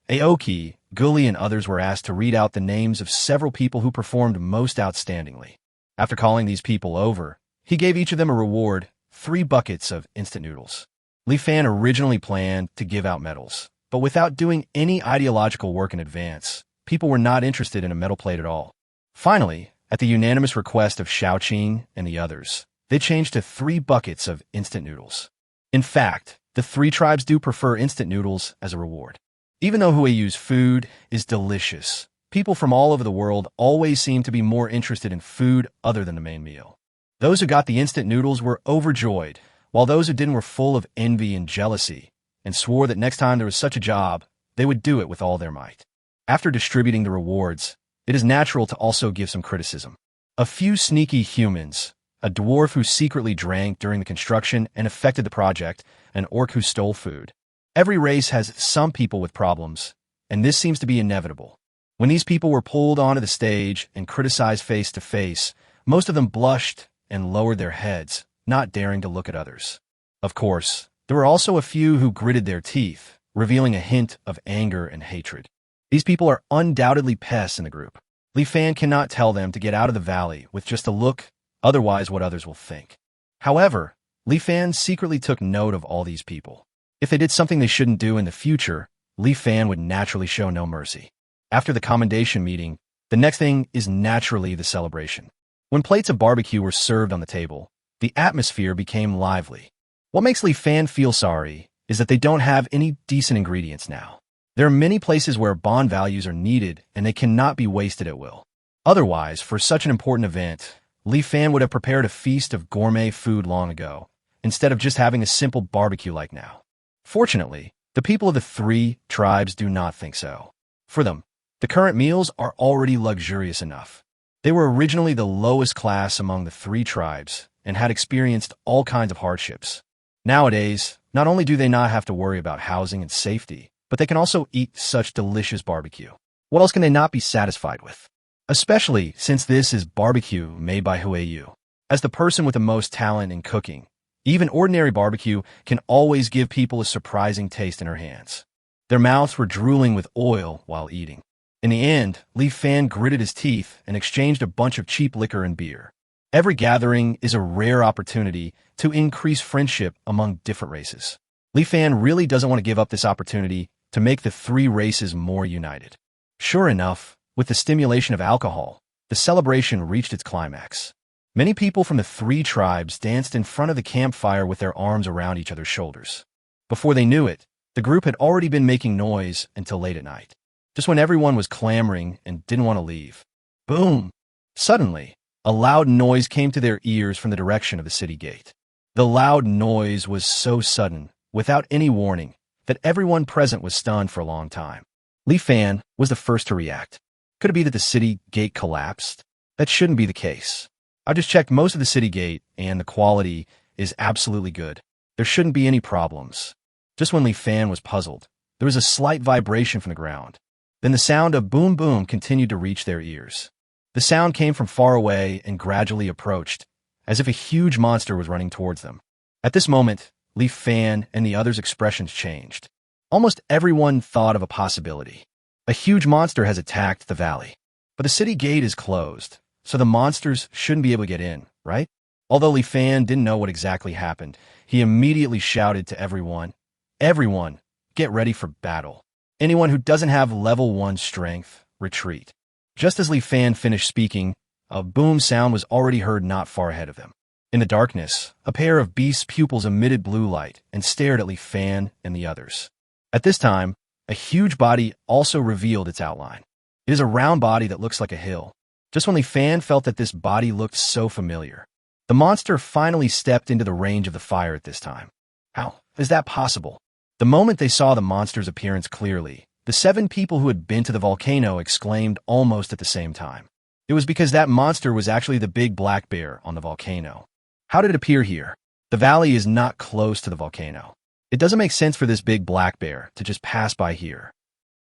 Aoki, Gully, and others were asked to read out the names of several people who performed most outstandingly. After calling these people over, he gave each of them a reward, 3 buckets of instant noodles. Li Fan originally planned to give out medals, but without doing any ideological work in advance, people were not interested in a medal plate at all. Finally, at the unanimous request of Xiaoqing and the others, they changed to 3 buckets of instant noodles. In fact, the 3 tribes do prefer instant noodles as a reward. Even though Huayu's food is delicious, people from all over the world always seem to be more interested in food other than the main meal. Those who got the instant noodles were overjoyed, while those who didn't were full of envy and jealousy, and swore that next time there was such a job, they would do it with all their might. After distributing the rewards, it is natural to also give some criticism. A few sneaky humans, a dwarf who secretly drank during the construction and affected the project, an orc who stole food. Every race has some people with problems, and this seems to be inevitable. When these people were pulled onto the stage and criticized face to face, most of them blushed and lowered their heads, not daring to look at others. Of course, there were also a few who gritted their teeth, revealing a hint of anger and hatred. These people are undoubtedly pests in the group. Li Fan cannot tell them to get out of the valley with just a look, otherwise what others will think. However, Li Fan secretly took note of all these people. If they did something they shouldn't do in the future, Li Fan would naturally show no mercy. After the commendation meeting, the next thing is naturally the celebration. When plates of barbecue were served on the table, the atmosphere became lively. What makes Li Fan feel sorry is that they don't have any decent ingredients now. There are many places where bond values are needed and they cannot be wasted at will. Otherwise, for such an important event, Li Fan would have prepared a feast of gourmet food long ago, instead of just having a simple barbecue like now. Fortunately, the people of the 3 tribes do not think so. For them, the current meals are already luxurious enough. They were originally the lowest class among the 3 tribes and had experienced all kinds of hardships. Nowadays, not only do they not have to worry about housing and safety, but they can also eat such delicious barbecue. What else can they not be satisfied with? Especially since this is barbecue made by Huayu. As the person with the most talent in cooking, even ordinary barbecue can always give people a surprising taste in her hands. Their mouths were drooling with oil while eating. In the end, Li Fan gritted his teeth and exchanged a bunch of cheap liquor and beer. Every gathering is a rare opportunity to increase friendship among different races. Li Fan really doesn't want to give up this opportunity to make the three races more united. Sure enough, with the stimulation of alcohol, the celebration reached its climax. Many people from the three tribes danced in front of the campfire with their arms around each other's shoulders. Before they knew it, the group had already been making noise until late at night. Just when everyone was clamoring and didn't want to leave. Boom! Suddenly, a loud noise came to their ears from the direction of the city gate. The loud noise was so sudden, without any warning, that everyone present was stunned for a long time. Li Fan was the first to react. Could it be that the city gate collapsed? That shouldn't be the case. I just checked most of the city gate, and the quality is absolutely good. There shouldn't be any problems. Just when Li Fan was puzzled, there was a slight vibration from the ground. Then the sound of boom boom continued to reach their ears. The sound came from far away and gradually approached, as if a huge monster was running towards them. At this moment, Li Fan and the others' expressions changed. Almost everyone thought of a possibility. A huge monster has attacked the valley. But the city gate is closed, so the monsters shouldn't be able to get in, right? Although Li Fan didn't know what exactly happened, he immediately shouted to everyone, "Everyone, get ready for battle. Anyone who doesn't have level 1 strength, retreat." Just as Li Fan finished speaking, a boom sound was already heard not far ahead of them. In the darkness, a pair of beast's pupils emitted blue light and stared at Li Fan and the others. At this time, a huge body also revealed its outline. It is a round body that looks like a hill. Just when Li Fan felt that this body looked so familiar, the monster finally stepped into the range of the fire at this time. How is that possible? The moment they saw the monster's appearance clearly, the 7 people who had been to the volcano exclaimed almost at the same time. It was because that monster was actually the big black bear on the volcano. How did it appear here? The valley is not close to the volcano. It doesn't make sense for this big black bear to just pass by here.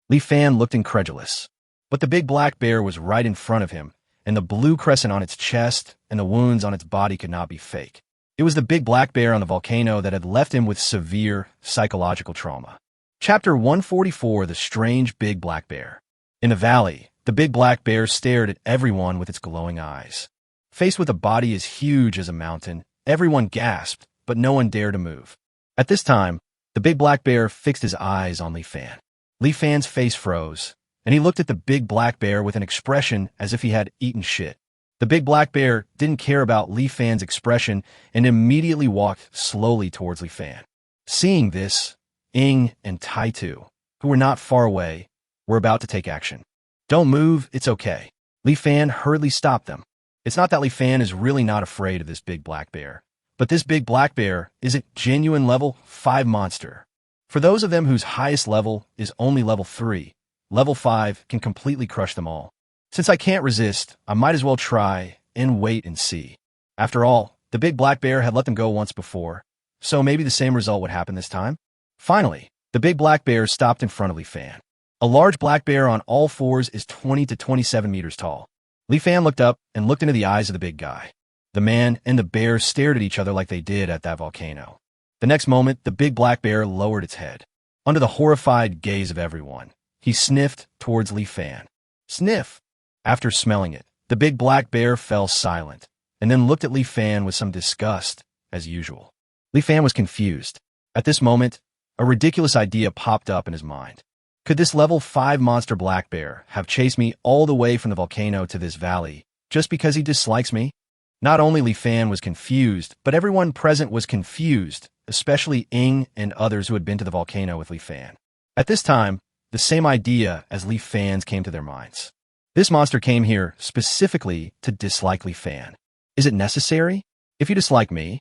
Li Fan looked incredulous. But the big black bear was right in front of him, and the blue crescent on its chest and the wounds on its body could not be fake. It was the big black bear on the volcano that had left him with severe psychological trauma. Chapter 144, The Strange Big Black Bear. In the valley, the big black bear stared at everyone with its glowing eyes. Faced with a body as huge as a mountain, everyone gasped, but no one dared to move. At this time, the big black bear fixed his eyes on Li Fan. Li Fan's face froze, and he looked at the big black bear with an expression as if he had eaten shit. The big black bear didn't care about Li Fan's expression and immediately walked slowly towards Li Fan. Seeing this, Ing and Taitu, who were not far away, were about to take action. "Don't move, it's okay." Li Fan hurriedly stopped them. It's not that Li Fan is really not afraid of this big black bear, but this big black bear is a genuine level 5 monster. For those of them whose highest level is only level 3, level 5 can completely crush them all. Since I can't resist, I might as well try and wait and see. After all, the big black bear had let them go once before, so maybe the same result would happen this time. Finally, the big black bear stopped in front of Li Fan. A large black bear on all fours is 20 to 27 meters tall. Li Fan looked up and looked into the eyes of the big guy. The man and the bear stared at each other like they did at that volcano. The next moment, the big black bear lowered its head. Under the horrified gaze of everyone, he sniffed towards Li Fan. Sniff! After smelling it, the big black bear fell silent, and then looked at Li Fan with some disgust, as usual. Li Fan was confused. At this moment, a ridiculous idea popped up in his mind. Could this level 5 monster black bear have chased me all the way from the volcano to this valley, just because he dislikes me? Not only Li Fan was confused, but everyone present was confused, especially Ing and others who had been to the volcano with Li Fan. At this time, the same idea as Li Fan's came to their minds. This monster came here specifically to dislike Li Fan. Is it necessary? If you dislike me,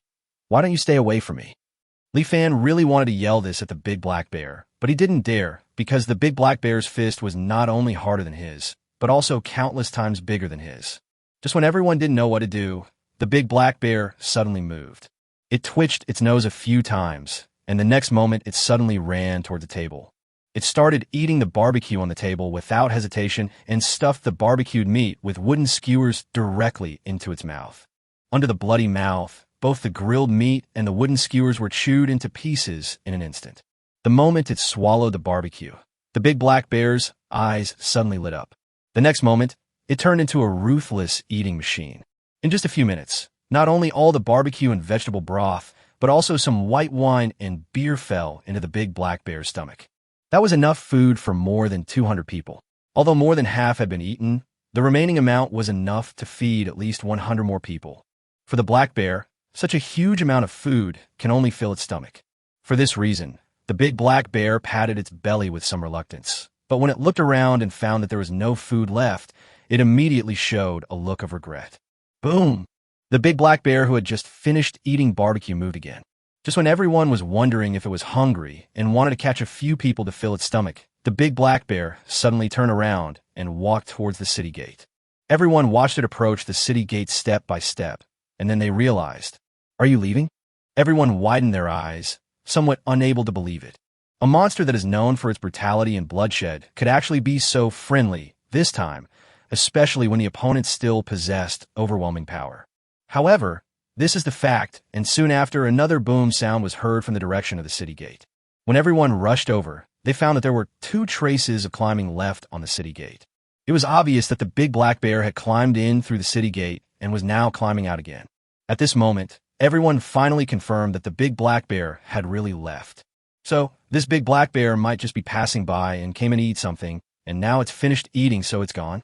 why don't you stay away from me? Li Fan really wanted to yell this at the big black bear, but he didn't dare because the big black bear's fist was not only harder than his, but also countless times bigger than his. Just when everyone didn't know what to do, the big black bear suddenly moved. It twitched its nose a few times, and the next moment it suddenly ran toward the table. It started eating the barbecue on the table without hesitation and stuffed the barbecued meat with wooden skewers directly into its mouth. Under the bloody mouth, both the grilled meat and the wooden skewers were chewed into pieces in an instant. The moment it swallowed the barbecue, the big black bear's eyes suddenly lit up. The next moment, it turned into a ruthless eating machine. In just a few minutes, not only all the barbecue and vegetable broth, but also some white wine and beer fell into the big black bear's stomach. That was enough food for more than 200 people. Although more than half had been eaten, the remaining amount was enough to feed at least 100 more people. For the black bear, such a huge amount of food can only fill its stomach. For this reason, the big black bear patted its belly with some reluctance. But when it looked around and found that there was no food left, it immediately showed a look of regret. Boom! The big black bear who had just finished eating barbecue moved again. Just when everyone was wondering if it was hungry and wanted to catch a few people to fill its stomach, the big black bear suddenly turned around and walked towards the city gate. Everyone watched it approach the city gate step by step, and then they realized, "Are you leaving?" Everyone widened their eyes, somewhat unable to believe it. A monster that is known for its brutality and bloodshed could actually be so friendly this time, especially when the opponent still possessed overwhelming power. However, this is the fact, and soon after, another boom sound was heard from the direction of the city gate. When everyone rushed over, they found that there were 2 traces of climbing left on the city gate. It was obvious that the big black bear had climbed in through the city gate and was now climbing out again. At this moment, everyone finally confirmed that the big black bear had really left. So, this big black bear might just be passing by and came in to eat something, and now it's finished eating, so it's gone.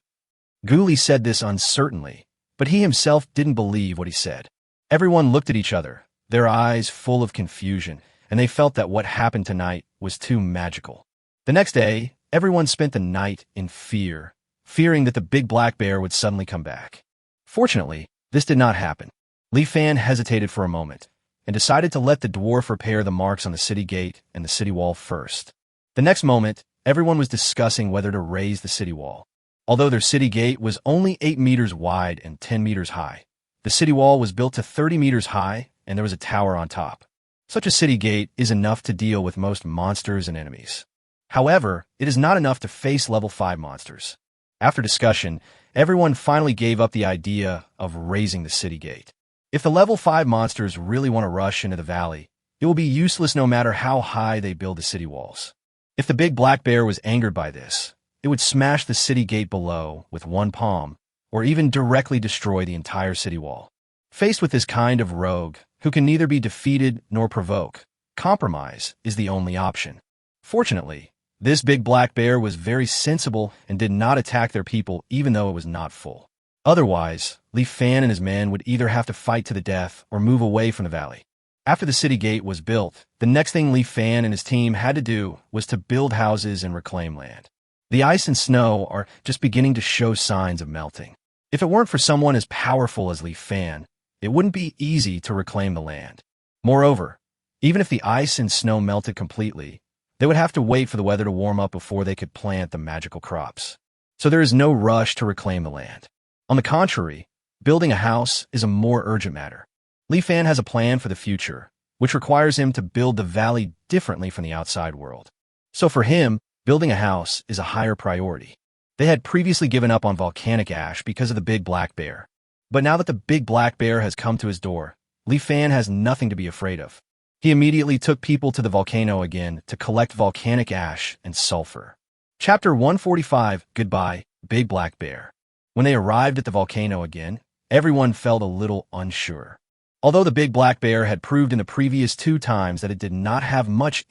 Ghoulie said this uncertainly, but he himself didn't believe what he said. Everyone looked at each other, their eyes full of confusion, and they felt that what happened tonight was too magical. The next day, everyone spent the night in fear, fearing that the big black bear would suddenly come back. Fortunately, this did not happen. Li Fan hesitated for a moment and decided to let the dwarf repair the marks on the city gate and the city wall first. The next moment, everyone was discussing whether to raise the city wall. Although their city gate was only 8 meters wide and 10 meters high, the city wall was built to 30 meters high and there was a tower on top. Such a city gate is enough to deal with most monsters and enemies. However, it is not enough to face level 5 monsters. After discussion, everyone finally gave up the idea of raising the city gate. If the level 5 monsters really want to rush into the valley, it will be useless no matter how high they build the city walls. If the big black bear was angered by this, it would smash the city gate below with one palm, or even directly destroy the entire city wall. Faced with this kind of rogue, who can neither be defeated nor provoke, compromise is the only option. Fortunately, this big black bear was very sensible and did not attack their people even though it was not full. Otherwise, Li Fan and his men would either have to fight to the death or move away from the valley. After the city gate was built, the next thing Li Fan and his team had to do was to build houses and reclaim land. The ice and snow are just beginning to show signs of melting. If it weren't for someone as powerful as Li Fan, it wouldn't be easy to reclaim the land. Moreover, even if the ice and snow melted completely, they would have to wait for the weather to warm up before they could plant the magical crops. So there is no rush to reclaim the land. On the contrary, building a house is a more urgent matter. Li Fan has a plan for the future, which requires him to build the valley differently from the outside world. So for him, building a house is a higher priority. They had previously given up on volcanic ash because of the big black bear. But now that the big black bear has come to his door, Li Fan has nothing to be afraid of. He immediately took people to the volcano again to collect volcanic ash and sulfur. Chapter 145, Goodbye, Big Black Bear. When they arrived at the volcano again, everyone felt a little unsure. Although the big black bear had proved in the previous 2 times that it did not have much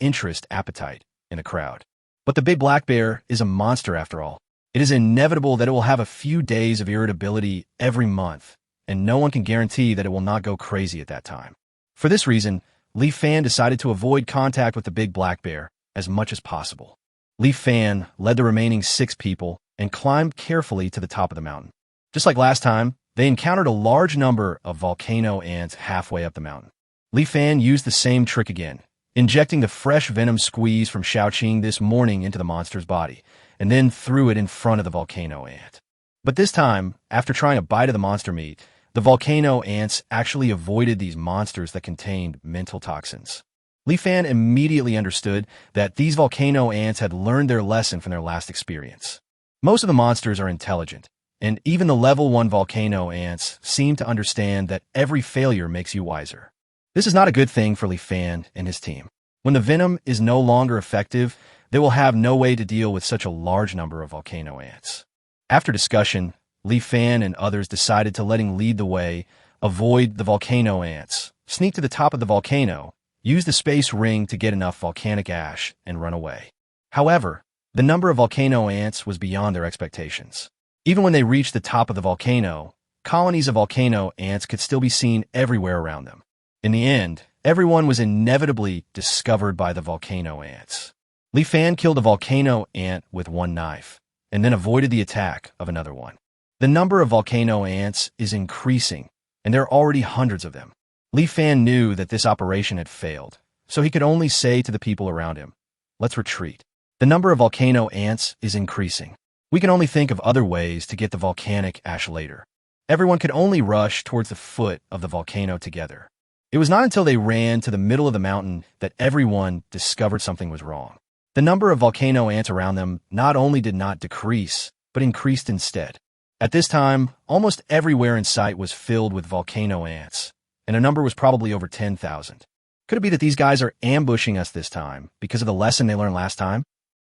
appetite in the crowd. But the big black bear is a monster after all. It is inevitable that it will have a few days of irritability every month, and no one can guarantee that it will not go crazy at that time. For this reason, Li Fan decided to avoid contact with the big black bear as much as possible. Li Fan led the remaining 6 people and climbed carefully to the top of the mountain. Just like last time, they encountered a large number of volcano ants halfway up the mountain. Li Fan used the same trick again, injecting the fresh venom squeeze from Shaoqing this morning into the monster's body, and then threw it in front of the volcano ant. But this time, after trying a bite of the monster meat, the volcano ants actually avoided these monsters that contained mental toxins. Li Fan immediately understood that these volcano ants had learned their lesson from their last experience. Most of the monsters are intelligent, and even the level 1 volcano ants seem to understand that every failure makes you wiser. This is not a good thing for Li Fan and his team. When the venom is no longer effective, they will have no way to deal with such a large number of volcano ants. After discussion, Li Fan and others decided to let him lead the way, avoid the volcano ants, sneak to the top of the volcano, use the space ring to get enough volcanic ash, and run away. However, the number of volcano ants was beyond their expectations. Even when they reached the top of the volcano, colonies of volcano ants could still be seen everywhere around them. In the end, everyone was inevitably discovered by the volcano ants. Li Fan killed a volcano ant with one knife, and then avoided the attack of another one. The number of volcano ants is increasing, and there are already hundreds of them. Li Fan knew that this operation had failed, so he could only say to the people around him, "Let's retreat." The number of volcano ants is increasing. We can only think of other ways to get the volcanic ash later. Everyone could only rush towards the foot of the volcano together. It was not until they ran to the middle of the mountain that everyone discovered something was wrong. The number of volcano ants around them not only did not decrease, but increased instead. At this time, almost everywhere in sight was filled with volcano ants, and a number was probably over 10,000. Could it be that these guys are ambushing us this time because of the lesson they learned last time?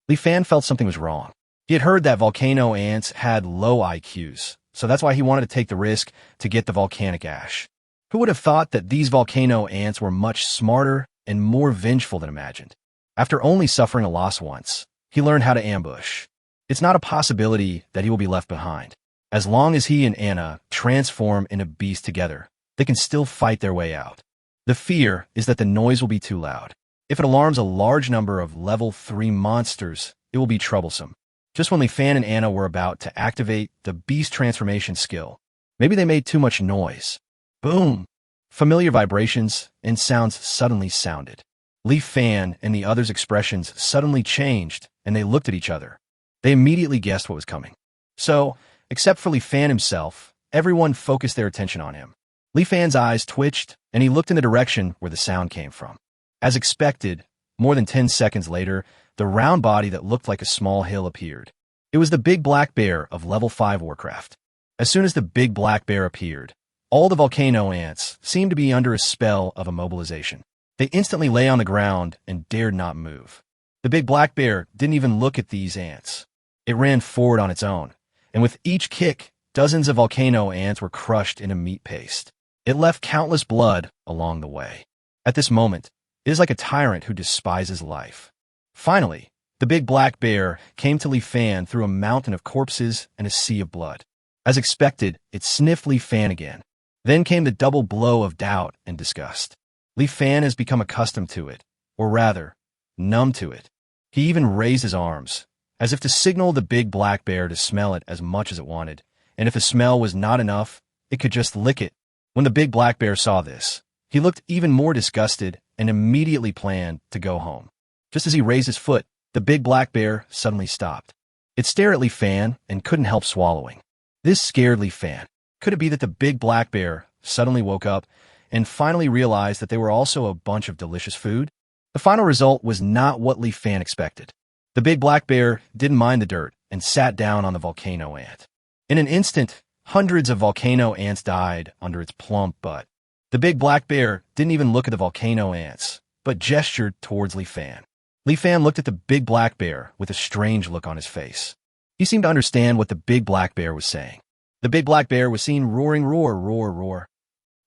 Li Fan felt something was wrong. He had heard that volcano ants had low IQs, so that's why he wanted to take the risk to get the volcanic ash. Who would have thought that these volcano ants were much smarter and more vengeful than imagined? After only suffering a loss once, he learned how to ambush. It's not a possibility that he will be left behind. As long as he and Anna transform into beasts together, they can still fight their way out. The fear is that the noise will be too loud. If it alarms a large number of level 3 monsters, it will be troublesome. Just when Li Fan and Anna were about to activate the beast transformation skill, maybe they made too much noise. Boom! Familiar vibrations and sounds suddenly sounded. Li Fan and the others' expressions suddenly changed, and they looked at each other. They immediately guessed what was coming. So, except for Li Fan himself, everyone focused their attention on him. Li Fan's eyes twitched, and he looked in the direction where the sound came from. As expected, more than 10 seconds later, the round body that looked like a small hill appeared. It was the big black bear of level 5 Warcraft. As soon as the big black bear appeared, all the volcano ants seemed to be under a spell of immobilization. They instantly lay on the ground and dared not move. The big black bear didn't even look at these ants. It ran forward on its own, and with each kick, dozens of volcano ants were crushed into meat paste. It left countless blood along the way. At this moment, it is like a tyrant who despises life. Finally, the big black bear came to Li Fan through a mountain of corpses and a sea of blood. As expected, it sniffed Li Fan again. Then came the double blow of doubt and disgust. Li Fan has become accustomed to it, or rather, numb to it. He even raised his arms, as if to signal the big black bear to smell it as much as it wanted, and if the smell was not enough, it could just lick it. When the big black bear saw this, he looked even more disgusted and immediately planned to go home. Just as he raised his foot, the big black bear suddenly stopped. It stared at Li Fan and couldn't help swallowing. This scared Li Fan. Could it be that the big black bear suddenly woke up and finally realized that they were also a bunch of delicious food? The final result was not what Li Fan expected. The big black bear didn't mind the dirt and sat down on the volcano ant. In an instant, hundreds of volcano ants died under its plump butt. The big black bear didn't even look at the volcano ants, but gestured towards Li Fan. Li Fan looked at the big black bear with a strange look on his face. He seemed to understand what the big black bear was saying. The big black bear was seen roaring roar, roar, roar,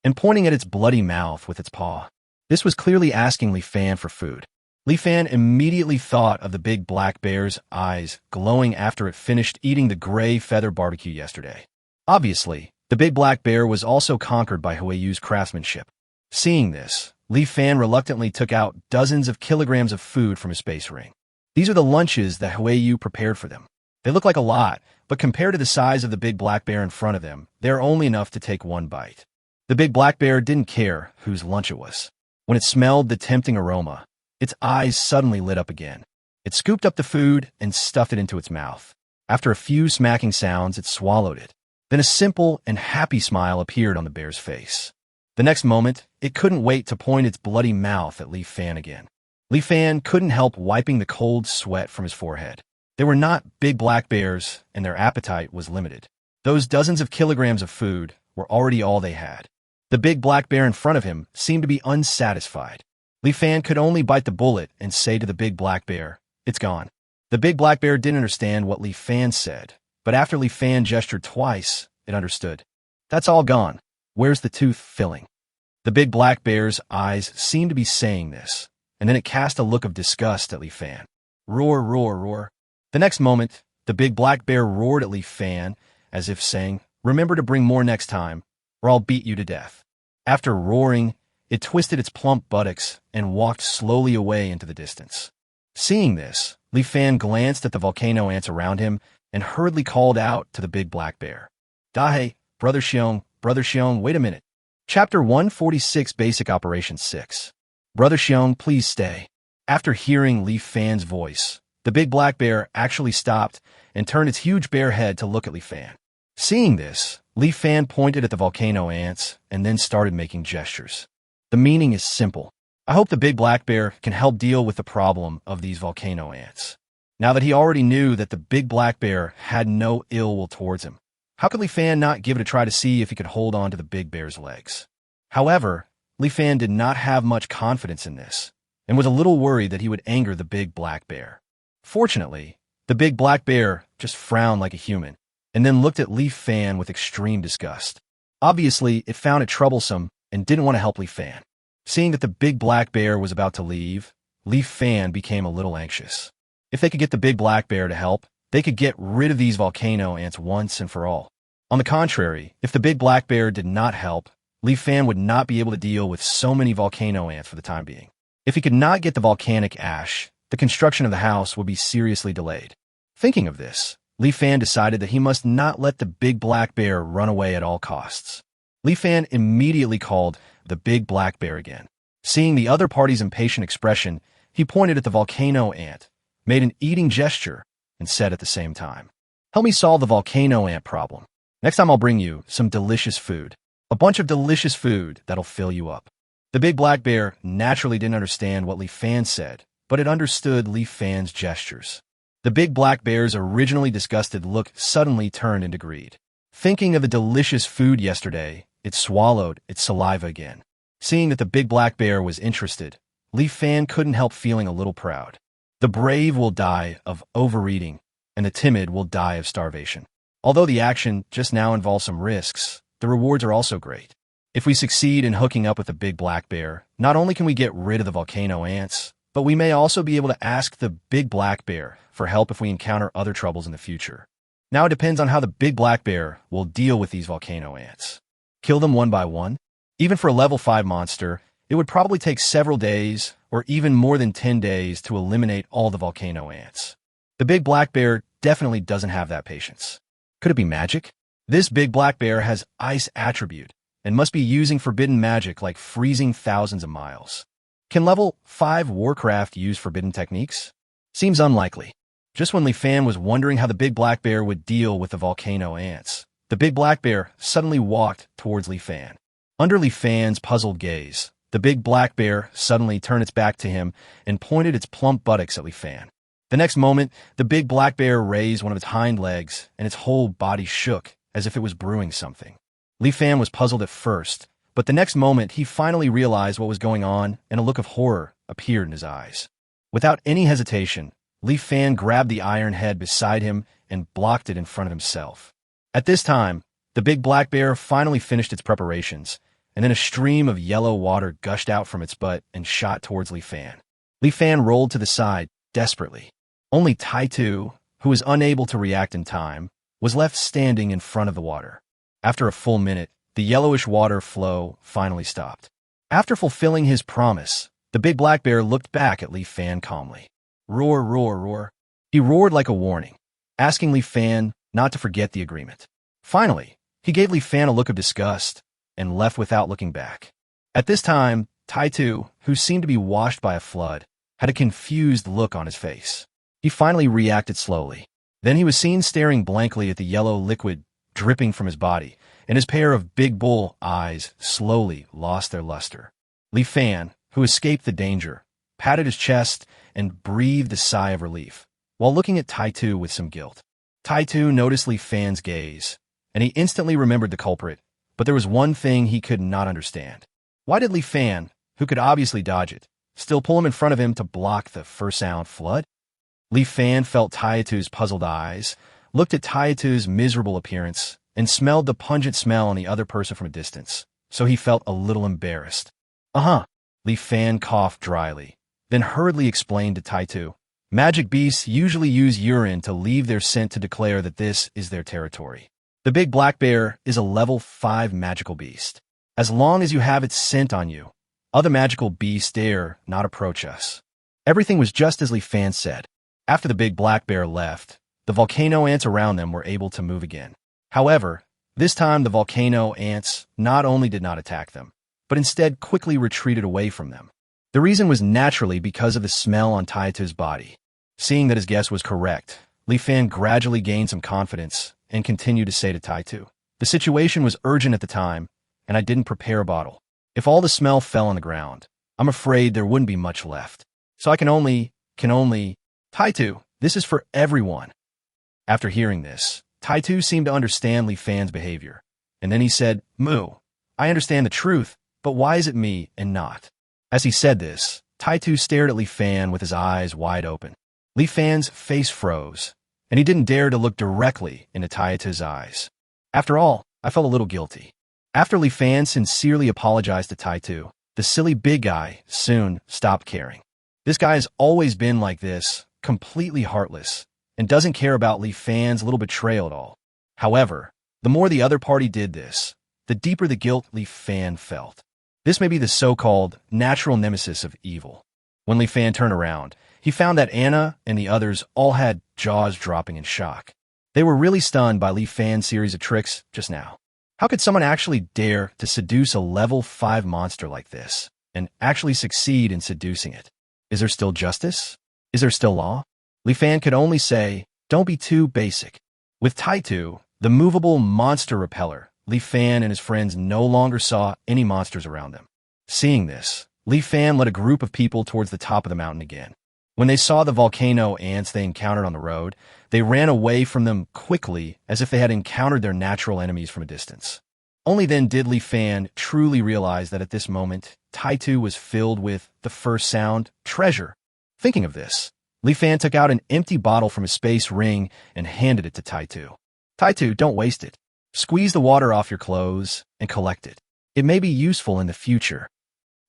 and pointing at its bloody mouth with its paw. This was clearly asking Li Fan for food. Li Fan immediately thought of the big black bear's eyes glowing after it finished eating the gray feather barbecue yesterday. Obviously, the big black bear was also conquered by Hueyu's craftsmanship. Seeing this, Li Fan reluctantly took out dozens of kilograms of food from his space ring. These are the lunches that Hueyu prepared for them. They look like a lot, but compared to the size of the big black bear in front of them, they are only enough to take one bite. The big black bear didn't care whose lunch it was. When it smelled the tempting aroma, its eyes suddenly lit up again. It scooped up the food and stuffed it into its mouth. After a few smacking sounds, it swallowed it. Then a simple and happy smile appeared on the bear's face. The next moment, it couldn't wait to point its bloody mouth at Li Fan again. Li Fan couldn't help wiping the cold sweat from his forehead. They were not big black bears, and their appetite was limited. Those dozens of kilograms of food were already all they had. The big black bear in front of him seemed to be unsatisfied. Li Fan could only bite the bullet and say to the big black bear, "It's gone." The big black bear didn't understand what Li Fan said, but after Li Fan gestured twice, it understood. "That's all gone. Where's the tooth filling?" The big black bear's eyes seemed to be saying this, and then it cast a look of disgust at Li Fan. Roar, roar, roar. The next moment, the big black bear roared at Li Fan, as if saying, "Remember to bring more next time, or I'll beat you to death." After roaring, it twisted its plump buttocks and walked slowly away into the distance. Seeing this, Li Fan glanced at the volcano ants around him and hurriedly called out to the big black bear. "Dahe, Brother Xiong, wait a minute." Chapter 146, Basic Operation 6. "Brother Xiong, please stay." After hearing Li Fan's voice, the big black bear actually stopped and turned its huge bear head to look at Li Fan. Seeing this, Li Fan pointed at the volcano ants and then started making gestures. The meaning is simple. I hope the big black bear can help deal with the problem of these volcano ants. Now that he already knew that the big black bear had no ill will towards him, how could Li Fan not give it a try to see if he could hold on to the big bear's legs? However, Li Fan did not have much confidence in this, and was a little worried that he would anger the big black bear. Fortunately, the big black bear just frowned like a human, and then looked at Li Fan with extreme disgust. Obviously, it found it troublesome and didn't want to help Li Fan. Seeing that the big black bear was about to leave, Li Fan became a little anxious. If they could get the big black bear to help, they could get rid of these volcano ants once and for all. On the contrary, if the big black bear did not help, Li Fan would not be able to deal with so many volcano ants for the time being. If he could not get the volcanic ash, the construction of the house would be seriously delayed. Thinking of this, Li Fan decided that he must not let the big black bear run away at all costs. Li Fan immediately called the big black bear again. Seeing the other party's impatient expression, he pointed at the volcano ant, made an eating gesture, and said at the same time, "Help me solve the volcano ant problem. Next time I'll bring you some delicious food. A bunch of delicious food that'll fill you up." The big black bear naturally didn't understand what Li Fan said, but it understood Li Fan's gestures. The big black bear's originally disgusted look suddenly turned into greed. Thinking of the delicious food yesterday, it swallowed its saliva again. Seeing that the big black bear was interested, Li Fan couldn't help feeling a little proud. The brave will die of overeating, and the timid will die of starvation. Although the action just now involves some risks, the rewards are also great. If we succeed in hooking up with the big black bear, not only can we get rid of the volcano ants, but we may also be able to ask the big black bear for help if we encounter other troubles in the future. Now it depends on how the big black bear will deal with these volcano ants. Kill them one by one? Even for a level 5 monster, it would probably take several days, or even more than 10 days to eliminate all the volcano ants. The big black bear definitely doesn't have that patience. Could it be magic? This big black bear has ice attribute, and must be using forbidden magic like freezing thousands of miles. Can level 5 Warcraft use forbidden techniques? Seems unlikely. Just when Li Fan was wondering how the big black bear would deal with the volcano ants, the big black bear suddenly walked towards Li Fan. Under Li Fan's puzzled gaze, the big black bear suddenly turned its back to him and pointed its plump buttocks at Li Fan. The next moment, the big black bear raised one of its hind legs and its whole body shook as if it was brewing something. Li Fan was puzzled at first, but the next moment he finally realized what was going on and a look of horror appeared in his eyes. Without any hesitation, Li Fan grabbed the iron head beside him and blocked it in front of himself. At this time, the big black bear finally finished its preparations, and then a stream of yellow water gushed out from its butt and shot towards Li Fan. Li Fan rolled to the side, desperately. Only Tai-Tu, who was unable to react in time, was left standing in front of the water. After a full minute, the yellowish water flow finally stopped. After fulfilling his promise, the big black bear looked back at Li Fan calmly. Roar, roar, roar. He roared like a warning, asking Li Fan not to forget the agreement. Finally, he gave Li Fan a look of disgust and left without looking back. At this time, Tai-Tu, who seemed to be washed by a flood, had a confused look on his face. He finally reacted slowly. Then he was seen staring blankly at the yellow liquid dripping from his body, and his pair of big bull eyes slowly lost their luster. Li Fan, who escaped the danger, patted his chest and breathed a sigh of relief, while looking at Taitu with some guilt. Taitu noticed Li Fan's gaze, and he instantly remembered the culprit, but there was one thing he could not understand. Why did Li Fan, who could obviously dodge it, still pull him in front of him to block the first sound flood? Li Fan felt Taitu's puzzled eyes, looked at Taitu's miserable appearance, and smelled the pungent smell on the other person from a distance, so he felt a little embarrassed. Uh-huh. Li Fan coughed dryly, then hurriedly explained to Taitu. Magic beasts usually use urine to leave their scent to declare that this is their territory. The big black bear is a level 5 magical beast. As long as you have its scent on you, other magical beasts dare not approach us. Everything was just as Li Fan said. After the big black bear left, the volcano ants around them were able to move again. However, this time the volcano ants not only did not attack them, but instead quickly retreated away from them. The reason was naturally because of the smell on Taitu's body. Seeing that his guess was correct, Li Fan gradually gained some confidence and continued to say to Taitu, the situation was urgent at the time, and I didn't prepare a bottle. If all the smell fell on the ground, I'm afraid there wouldn't be much left. So I can only, Taitu, this is for everyone. After hearing this, Taitu seemed to understand Li Fan's behavior, and then he said, Moo, I understand the truth, but why is it me and not? As he said this, Taitu stared at Li Fan with his eyes wide open. Li Fan's face froze, and he didn't dare to look directly into Taitu's eyes. After all, I felt a little guilty. After Li Fan sincerely apologized to Taitu, the silly big guy soon stopped caring. This guy has always been like this, completely heartless, and doesn't care about Li Fan's little betrayal at all. However, the more the other party did this, the deeper the guilt Li Fan felt. This may be the so-called natural nemesis of evil. When Li Fan turned around, he found that Anna and the others all had jaws dropping in shock. They were really stunned by Li Fan's series of tricks just now. How could someone actually dare to seduce a level 5 monster like this, and actually succeed in seducing it? Is there still justice? Is there still law? Li Fan could only say, don't be too basic. With Taitu, the movable monster repeller, Li Fan and his friends no longer saw any monsters around them. Seeing this, Li Fan led a group of people towards the top of the mountain again. When they saw the volcano ants they encountered on the road, they ran away from them quickly as if they had encountered their natural enemies from a distance. Only then did Li Fan truly realize that at this moment, Taitu was filled with the first sound, treasure. Thinking of this, Li Fan took out an empty bottle from his space ring and handed it to Taitu. Taitu, don't waste it. Squeeze the water off your clothes and collect it. It may be useful in the future.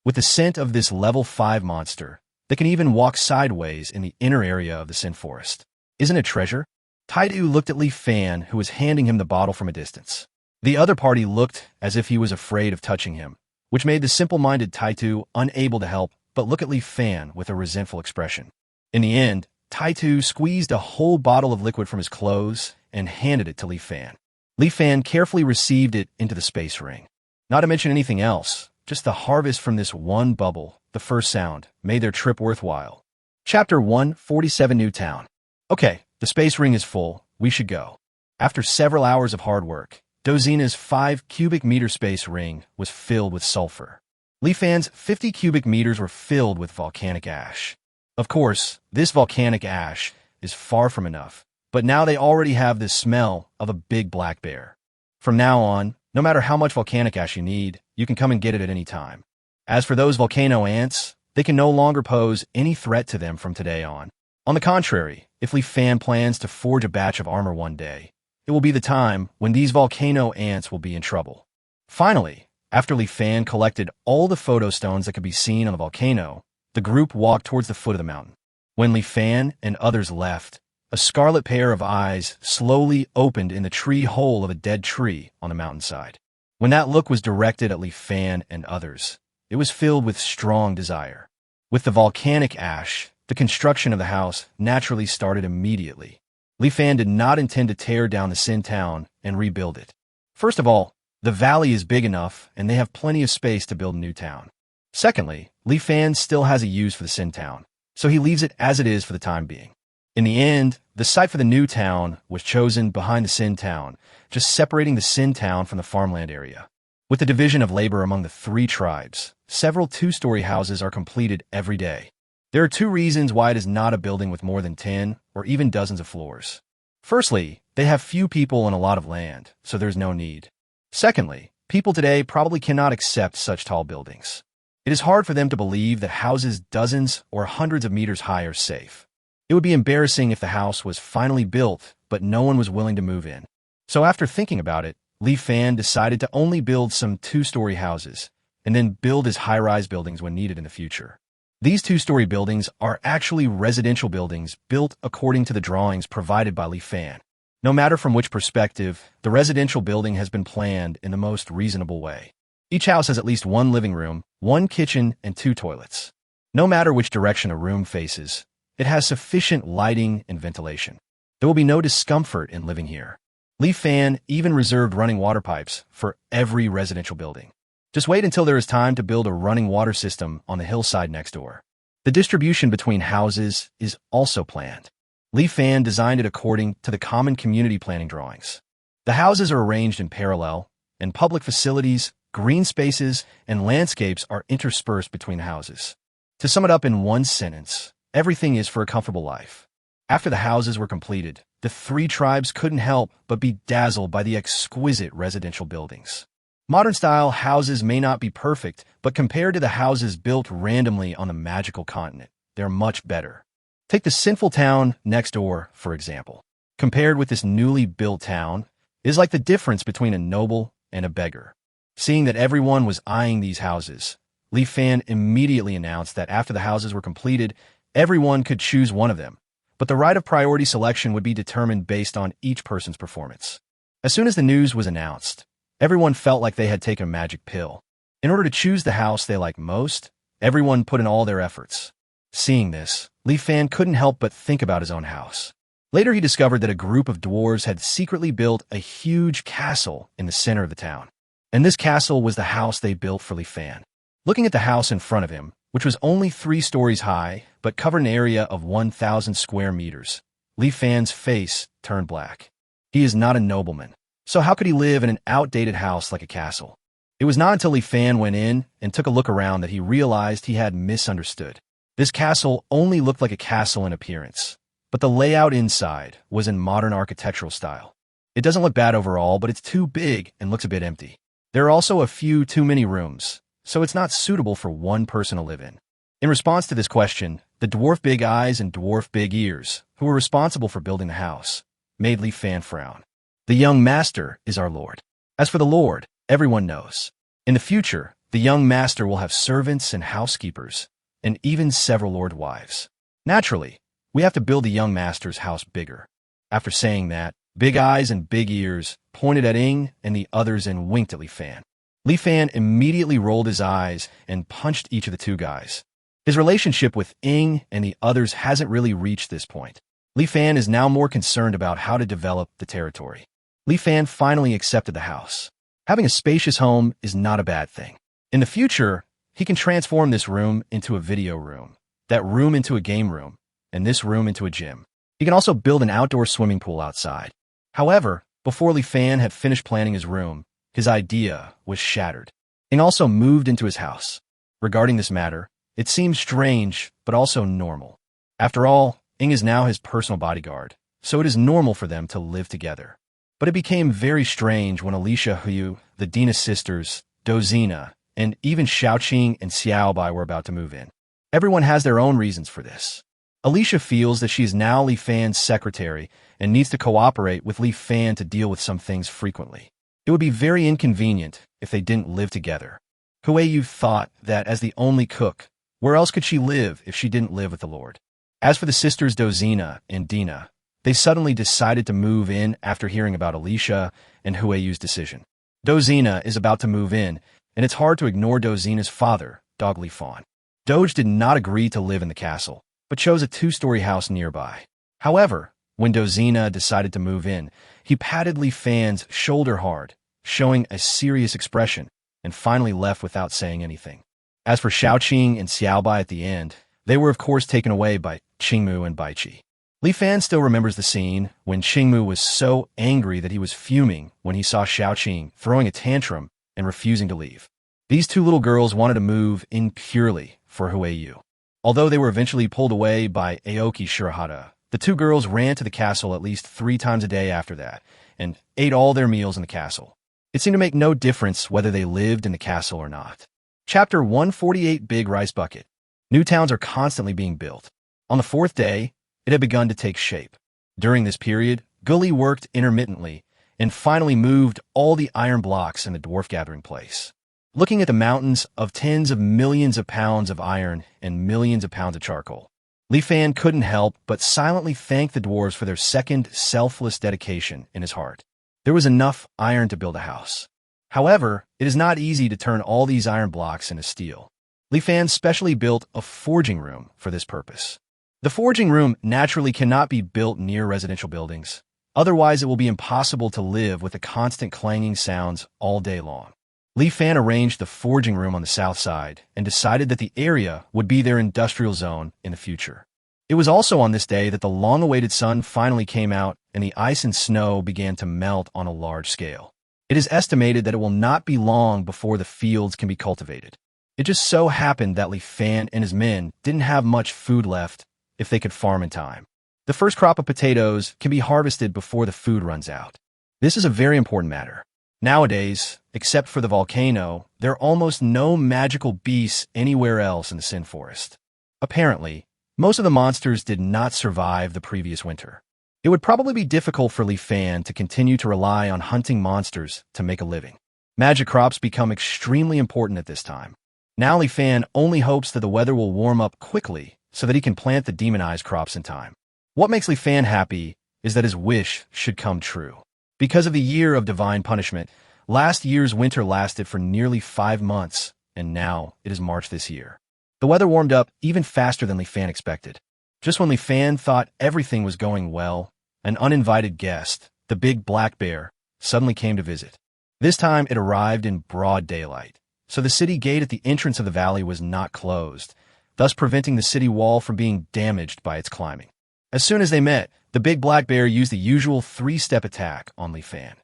With the scent of this level 5 monster, they can even walk sideways in the inner area of the Sin Forest. Isn't it treasure? Taitu looked at Li Fan, who was handing him the bottle from a distance. The other party looked as if he was afraid of touching him, which made the simple-minded Taitu unable to help but look at Li Fan with a resentful expression. In the end, Taitu squeezed a whole bottle of liquid from his clothes and handed it to Li Fan. Li Fan carefully received it into the space ring. Not to mention anything else, just the harvest from this one bubble, the first sound, made their trip worthwhile. Chapter 147 New Town. Okay, the space ring is full. We should go. After several hours of hard work, Dozina's 5 cubic meter space ring was filled with sulfur. Li Fan's 50 cubic meters were filled with volcanic ash. Of course, this volcanic ash is far from enough, but now they already have the smell of a big black bear. From now on, no matter how much volcanic ash you need, you can come and get it at any time. As for those volcano ants, they can no longer pose any threat to them from today on. On the contrary, if Li Fan plans to forge a batch of armor one day, it will be the time when these volcano ants will be in trouble. Finally, after Li Fan collected all the photo stones that could be seen on the volcano, the group walked towards the foot of the mountain. When Li Fan and others left, a scarlet pair of eyes slowly opened in the tree hole of a dead tree on the mountainside. When that look was directed at Li Fan and others, it was filled with strong desire. With the volcanic ash, the construction of the house naturally started immediately. Li Fan did not intend to tear down the Sin Town and rebuild it. First of all, the valley is big enough and they have plenty of space to build a new town. Secondly, Li Fan still has a use for the Sin Town, so he leaves it as it is for the time being. In the end, the site for the new town was chosen behind the Sin town, just separating the Sin town from the farmland area. With the division of labor among the three tribes, several two-story houses are completed every day. There are two reasons why it is not a building with more than 10 or even dozens of floors. Firstly, they have few people and a lot of land, so there's no need. Secondly, people today probably cannot accept such tall buildings. It is hard for them to believe that houses dozens or hundreds of meters high are safe. It would be embarrassing if the house was finally built, but no one was willing to move in. So after thinking about it, Li Fan decided to only build some two-story houses, and then build his high-rise buildings when needed in the future. These two-story buildings are actually residential buildings built according to the drawings provided by Li Fan. No matter from which perspective, the residential building has been planned in the most reasonable way. Each house has at least one living room, one kitchen, and two toilets. No matter which direction a room faces, it has sufficient lighting and ventilation. There will be no discomfort in living here. Li Fan even reserved running water pipes for every residential building. Just wait until there is time to build a running water system on the hillside next door. The distribution between houses is also planned. Li Fan designed it according to the common community planning drawings. The houses are arranged in parallel, and public facilities, green spaces, and landscapes are interspersed between the houses. To sum it up in one sentence, everything is for a comfortable life. After the houses were completed, the three tribes couldn't help but be dazzled by the exquisite residential buildings. Modern-style houses may not be perfect, but compared to the houses built randomly on the magical continent, they're much better. Take the sinful town next door, for example. Compared with this newly built town, it is like the difference between a noble and a beggar. Seeing that everyone was eyeing these houses, Li Fan immediately announced that after the houses were completed, everyone could choose one of them, but the right of priority selection would be determined based on each person's performance. As soon as the news was announced, everyone felt like they had taken a magic pill. In order to choose the house they liked most, everyone put in all their efforts. Seeing this, Li Fan couldn't help but think about his own house. Later he discovered that a group of dwarves had secretly built a huge castle in the center of the town. And this castle was the house they built for Li Fan. Looking at the house in front of him, which was only 3 stories high, but covered an area of 1,000 square meters, Li Fan's face turned black. He is not a nobleman, so how could he live in an outdated house like a castle? It was not until Li Fan went in and took a look around that he realized he had misunderstood. This castle only looked like a castle in appearance, but the layout inside was in modern architectural style. It doesn't look bad overall, but it's too big and looks a bit empty. There are also a few too many rooms, so it's not suitable for one person to live in. In response to this question, the dwarf Big Eyes and dwarf Big Ears, who were responsible for building the house, made Li Fan frown. The young master is our lord. As for the lord, everyone knows. In the future, the young master will have servants and housekeepers, and even several lord wives. Naturally, we have to build the young master's house bigger. After saying that, Big Eyes and Big Ears pointed at Ing and the others and winked at Li Fan. Li Fan immediately rolled his eyes and punched each of the two guys. His relationship with Ing and the others hasn't really reached this point. Li Fan is now more concerned about how to develop the territory. Li Fan finally accepted the house. Having a spacious home is not a bad thing. In the future, he can transform this room into a video room, that room into a game room, and this room into a gym. He can also build an outdoor swimming pool outside. However, before Li Fan had finished planning his room, his idea was shattered. Ing also moved into his house. Regarding this matter, it seems strange, but also normal. After all, Ing is now his personal bodyguard, so it is normal for them to live together. But it became very strange when Alicia Hu, the Dina sisters, Dozina, and even Xiaoqing and Xiaobai were about to move in. Everyone has their own reasons for this. Alicia feels that she is now Li Fan's secretary and needs to cooperate with Li Fan to deal with some things frequently. It would be very inconvenient if they didn't live together. Huiyu thought that as the only cook, where else could she live if she didn't live with the Lord? As for the sisters Dozina and Dina, they suddenly decided to move in after hearing about Alicia and Huiyu's decision. Dozina is about to move in, and it's hard to ignore Dozina's father, Dog Li Fan. Doge did not agree to live in the castle, but chose a 2-story house nearby. However, when Dozina decided to move in, he patted Li Fan's shoulder hard, showing a serious expression, and finally left without saying anything. As for Xiaoqing and Xiaobai at the end, they were of course taken away by Qingmu and Baiqi. Li Fan still remembers the scene when Qingmu was so angry that he was fuming when he saw Xiaoqing throwing a tantrum and refusing to leave. These two little girls wanted to move in purely for Huiyu. Although they were eventually pulled away by Aoki Shirahara, the two girls ran to the castle at least 3 times a day after that and ate all their meals in the castle. It seemed to make no difference whether they lived in the castle or not. Chapter 148 Big Rice Bucket. New towns are constantly being built. On the 4th day, it had begun to take shape. During this period, Gully worked intermittently and finally moved all the iron blocks in the dwarf gathering place. Looking at the mountains of tens of millions of pounds of iron and millions of pounds of charcoal, Li Fan couldn't help but silently thank the dwarves for their second selfless dedication in his heart. There was enough iron to build a house. However, it is not easy to turn all these iron blocks into steel. Li Fan specially built a forging room for this purpose. The forging room naturally cannot be built near residential buildings. Otherwise, it will be impossible to live with the constant clanging sounds all day long. Li Fan arranged the forging room on the south side and decided that the area would be their industrial zone in the future. It was also on this day that the long-awaited sun finally came out and the ice and snow began to melt on a large scale. It is estimated that it will not be long before the fields can be cultivated. It just so happened that Li Fan and his men didn't have much food left if they could farm in time. The first crop of potatoes can be harvested before the food runs out. This is a very important matter. Nowadays, except for the volcano, there are almost no magical beasts anywhere else in the Sin Forest. Apparently, most of the monsters did not survive the previous winter. It would probably be difficult for Li Fan to continue to rely on hunting monsters to make a living. Magic crops become extremely important at this time. Now Li Fan only hopes that the weather will warm up quickly so that he can plant the demonized crops in time. What makes Li Fan happy is that his wish should come true. Because of the year of divine punishment, last year's winter lasted for nearly 5 months, and now it is March this year. The weather warmed up even faster than Li Fan expected. Just when Li Fan thought everything was going well, an uninvited guest, the big black bear, suddenly came to visit. This time it arrived in broad daylight, so the city gate at the entrance of the valley was not closed, thus preventing the city wall from being damaged by its climbing. As soon as they met, the big black bear used the usual 3-step attack on Li Fan.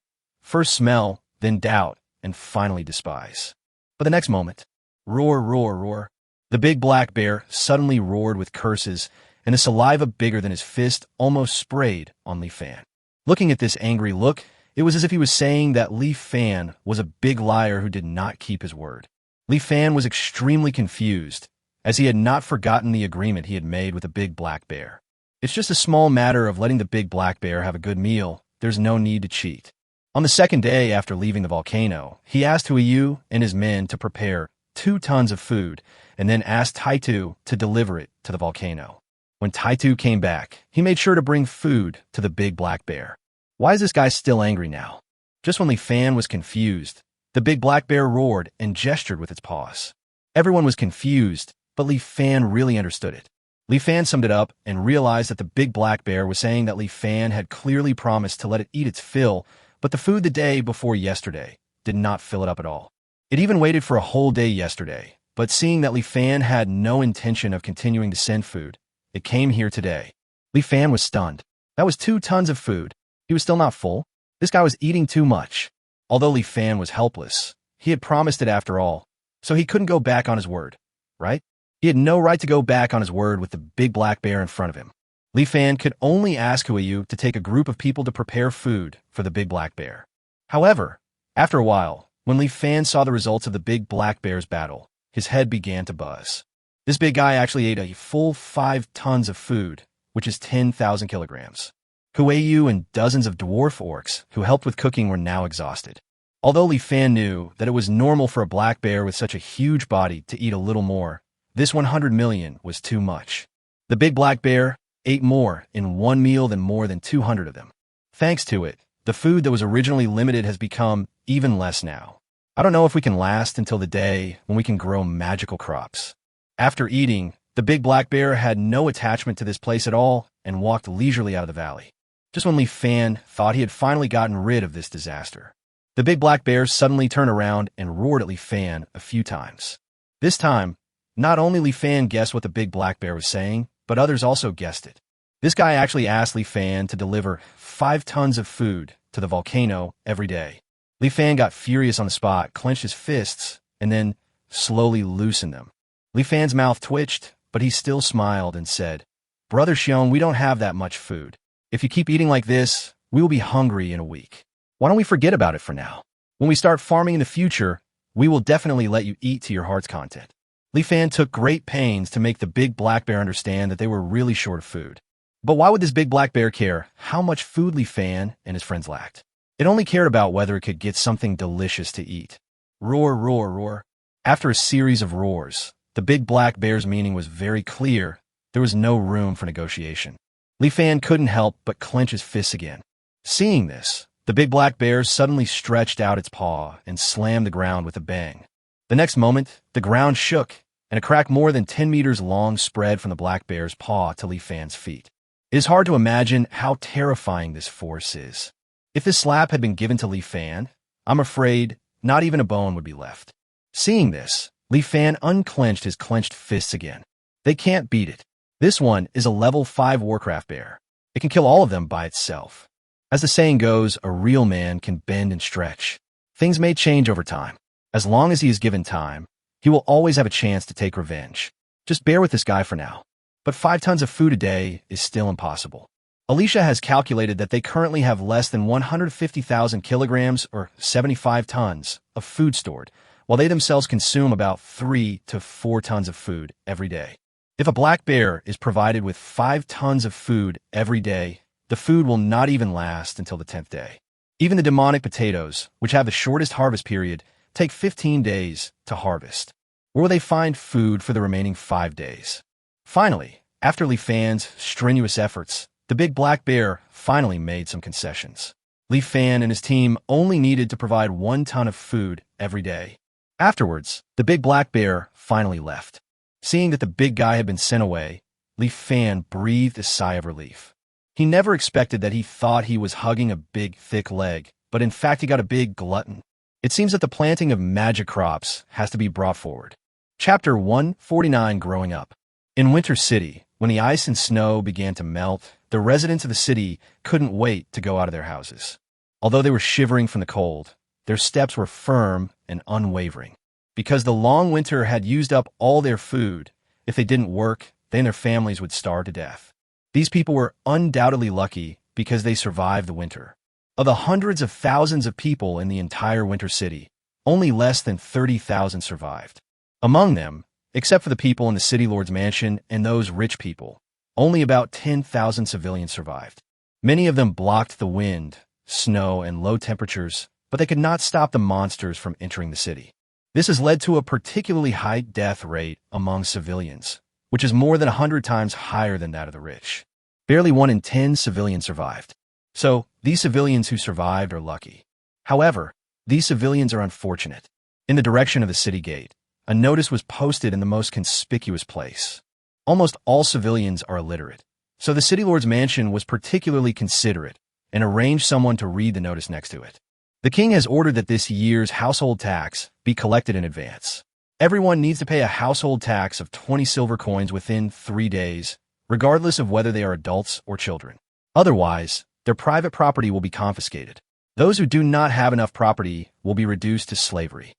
First smell, then doubt, and finally despise. But the next moment, roar, roar, roar. The big black bear suddenly roared with curses, and the saliva bigger than his fist almost sprayed on Li Fan. Looking at this angry look, it was as if he was saying that Li Fan was a big liar who did not keep his word. Li Fan was extremely confused, as he had not forgotten the agreement he had made with the big black bear. It's just a small matter of letting the big black bear have a good meal. There's no need to cheat. On the second day after leaving the volcano, he asked Huiyu and his men to prepare 2 tons of food and then asked Taitu to deliver it to the volcano. When Taitu came back, he made sure to bring food to the big black bear. Why is this guy still angry now? Just when Li Fan was confused, the big black bear roared and gestured with its paws. Everyone was confused, but Li Fan really understood it. Li Fan summed it up and realized that the big black bear was saying that Li Fan had clearly promised to let it eat its fill, but the food the day before yesterday did not fill it up at all. It even waited for a whole day yesterday, but seeing that Li Fan had no intention of continuing to send food, it came here today. Li Fan was stunned. That was 2 tons of food. He was still not full. This guy was eating too much. Although Li Fan was helpless, he had promised it after all, so he couldn't go back on his word, right? He had no right to go back on his word with the big black bear in front of him. Li Fan could only ask Huiyu to take a group of people to prepare food for the big black bear. However, after a while, when Li Fan saw the results of the big black bear's battle, his head began to buzz. This big guy actually ate a full 5 tons of food, which is 10,000 kilograms. Huiyu and dozens of dwarf orcs who helped with cooking were now exhausted. Although Li Fan knew that it was normal for a black bear with such a huge body to eat a little more, this 100 million was too much. The big black bear ate more in one meal than more than 200 of them. Thanks to it, the food that was originally limited has become even less now. I don't know if we can last until the day when we can grow magical crops. After eating, the big black bear had no attachment to this place at all and walked leisurely out of the valley. Just when Li Fan thought he had finally gotten rid of this disaster, the big black bear suddenly turned around and roared at Li Fan a few times. This time, not only Li Fan guessed what the big black bear was saying, but others also guessed it. This guy actually asked Li Fan to deliver 5 tons of food to the volcano every day. Li Fan got furious on the spot, clenched his fists, and then slowly loosened them. Li Fan's mouth twitched, but he still smiled and said, "Brother Xiong, we don't have that much food. If you keep eating like this, we will be hungry in a week. Why don't we forget about it for now? When we start farming in the future, we will definitely let you eat to your heart's content." Li Fan took great pains to make the big black bear understand that they were really short of food. But why would this big black bear care how much food Li Fan and his friends lacked? It only cared about whether it could get something delicious to eat. Roar, roar, roar. After a series of roars, the big black bear's meaning was very clear. There was no room for negotiation. Li Fan couldn't help but clench his fists again. Seeing this, the big black bear suddenly stretched out its paw and slammed the ground with a bang. The next moment, the ground shook, and a crack more than 10 meters long spread from the black bear's paw to Li Fan's feet. It is hard to imagine how terrifying this force is. If this slap had been given to Li Fan, I'm afraid not even a bone would be left. Seeing this, Li Fan unclenched his clenched fists again. They can't beat it. This one is a level 5 Warcraft bear. It can kill all of them by itself. As the saying goes, a real man can bend and stretch. Things may change over time. As long as he is given time, he will always have a chance to take revenge. Just bear with this guy for now. But 5 tons of food a day is still impossible. Alicia has calculated that they currently have less than 150,000 kilograms or 75 tons of food stored, while they themselves consume about 3 to 4 tons of food every day. If a black bear is provided with 5 tons of food every day, the food will not even last until the 10th day. Even the demonic potatoes, which have the shortest harvest period, take 15 days to harvest. Where will they find food for the remaining 5 days? Finally, after Li Fan's strenuous efforts, the big black bear finally made some concessions. Li Fan and his team only needed to provide 1 ton of food every day. Afterwards, the big black bear finally left. Seeing that the big guy had been sent away, Li Fan breathed a sigh of relief. He never expected that he thought he was hugging a big, thick leg, but in fact he got a big glutton. It seems that the planting of magic crops has to be brought forward. Chapter 149, Growing Up. In Winter City, when the ice and snow began to melt, the residents of the city couldn't wait to go out of their houses. Although they were shivering from the cold, their steps were firm and unwavering. Because the long winter had used up all their food, if they didn't work, they and their families would starve to death. These people were undoubtedly lucky because they survived the winter. Of the hundreds of thousands of people in the entire Winter City, only less than 30,000 survived. Among them, except for the people in the city lord's mansion and those rich people, only about 10,000 civilians survived. Many of them blocked the wind, snow, and low temperatures, but they could not stop the monsters from entering the city. This has led to a particularly high death rate among civilians, which is more than 100 times higher than that of the rich. Barely 1 in 10 civilians survived. So, these civilians who survived are lucky. However, these civilians are unfortunate. In the direction of the city gate, a notice was posted in the most conspicuous place. Almost all civilians are illiterate, so the city lord's mansion was particularly considerate and arranged someone to read the notice next to it. The king has ordered that this year's household tax be collected in advance. Everyone needs to pay a household tax of 20 silver coins within 3 days, regardless of whether they are adults or children. Otherwise, their private property will be confiscated. Those who do not have enough property will be reduced to slavery.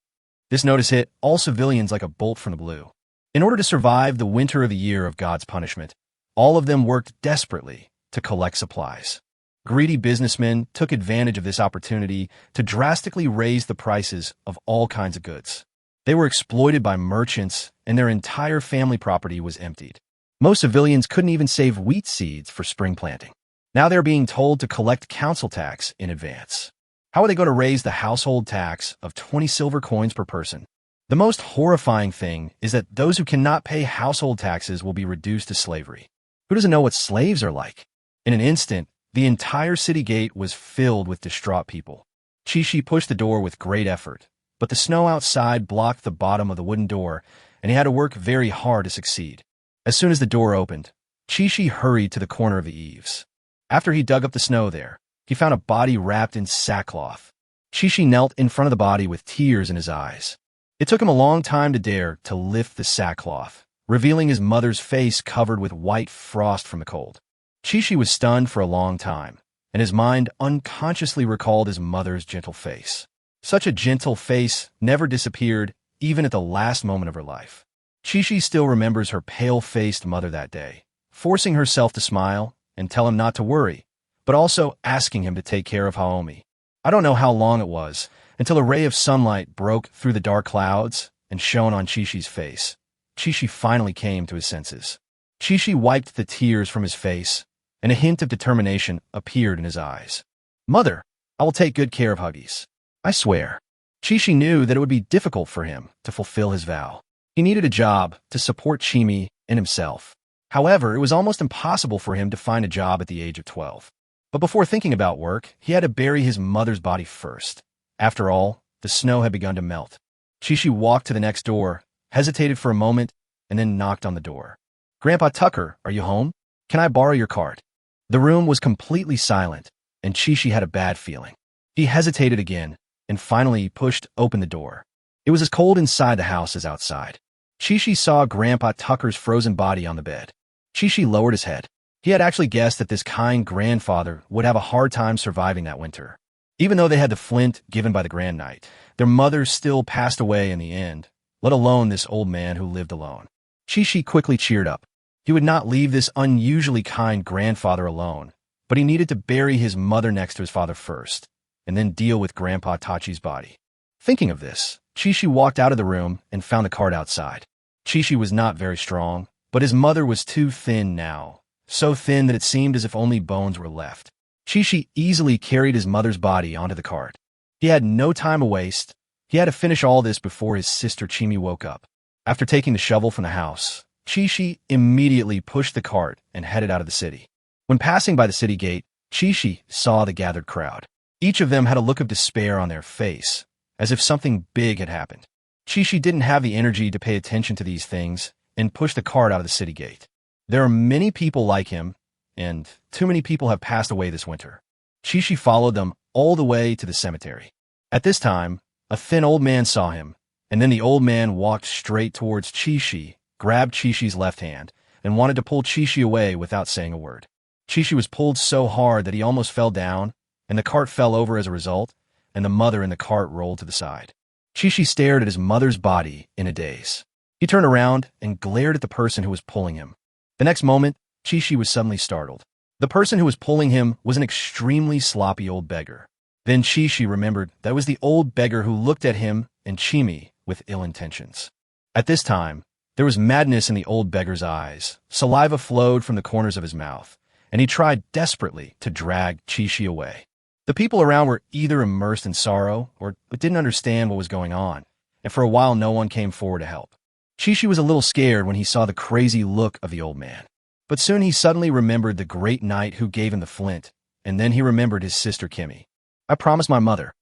This notice hit all civilians like a bolt from the blue. In order to survive the winter of the year of God's punishment, all of them worked desperately to collect supplies. Greedy businessmen took advantage of this opportunity to drastically raise the prices of all kinds of goods. They were exploited by merchants, and their entire family property was emptied. Most civilians couldn't even save wheat seeds for spring planting. Now they're being told to collect council tax in advance. How are they going to raise the household tax of 20 silver coins per person? The most horrifying thing is that those who cannot pay household taxes will be reduced to slavery. Who doesn't know what slaves are like? In an instant, the entire city gate was filled with distraught people. Chi-Chi pushed the door with great effort, but the snow outside blocked the bottom of the wooden door, and he had to work very hard to succeed. As soon as the door opened, Chi-Chi hurried to the corner of the eaves. After he dug up the snow there, he found a body wrapped in sackcloth. Chi-Chi knelt in front of the body with tears in his eyes. It took him a long time to dare to lift the sackcloth, revealing his mother's face covered with white frost from the cold. Chi was stunned for a long time, and his mind unconsciously recalled his mother's gentle face. Such a gentle face never disappeared, even at the last moment of her life. Chi still remembers her pale-faced mother that day, forcing herself to smile and tell him not to worry, but also asking him to take care of Haomi. I don't know how long it was until a ray of sunlight broke through the dark clouds and shone on Chi face. Chi finally came to his senses. Chi wiped the tears from his face, and a hint of determination appeared in his eyes. Mother, I will take good care of Huggies. I swear. Chi knew that it would be difficult for him to fulfill his vow. He needed a job to support Chimi and himself. However, it was almost impossible for him to find a job at the age of 12. But before thinking about work, he had to bury his mother's body first. After all, the snow had begun to melt. Chi walked to the next door, hesitated for a moment, and then knocked on the door. Grandpa Tucker, are you home? Can I borrow your cart? The room was completely silent, and Chi had a bad feeling. He hesitated again, and finally pushed open the door. It was as cold inside the house as outside. Chi saw Grandpa Tucker's frozen body on the bed. Chi lowered his head. He had actually guessed that this kind grandfather would have a hard time surviving that winter. Even though they had the flint given by the Grand Knight, their mother still passed away in the end, let alone this old man who lived alone. Chi quickly cheered up. He would not leave this unusually kind grandfather alone, but he needed to bury his mother next to his father first, and then deal with Grandpa Tachi's body. Thinking of this, Chi walked out of the room and found the cart outside. Chi was not very strong, but his mother was too thin now, so thin that it seemed as if only bones were left. Chi easily carried his mother's body onto the cart. He had no time to waste. He had to finish all this before his sister Chimi woke up. After taking the shovel from the house, Chi immediately pushed the cart and headed out of the city. When passing by the city gate, Chi saw the gathered crowd. Each of them had a look of despair on their face, as if something big had happened. Chi didn't have the energy to pay attention to these things and pushed the cart out of the city gate. There are many people like him, and too many people have passed away this winter. Chi followed them all the way to the cemetery. At this time, a thin old man saw him, and then the old man walked straight towards Chi, grabbed Chi left hand, and wanted to pull Chi away without saying a word. Chi was pulled so hard that he almost fell down, and the cart fell over as a result, and the mother in the cart rolled to the side. Chi stared at his mother's body in a daze. He turned around and glared at the person who was pulling him. The next moment, Chi was suddenly startled. The person who was pulling him was an extremely sloppy old beggar. Then Chi remembered that was the old beggar who looked at him and Chimi with ill intentions. At this time, there was madness in the old beggar's eyes. Saliva flowed from the corners of his mouth, and he tried desperately to drag Chi away. The people around were either immersed in sorrow or didn't understand what was going on, and for a while no one came forward to help. Chi was a little scared when he saw the crazy look of the old man. But soon he suddenly remembered the great knight who gave him the flint, and then he remembered his sister Kimmy. I promised my mother,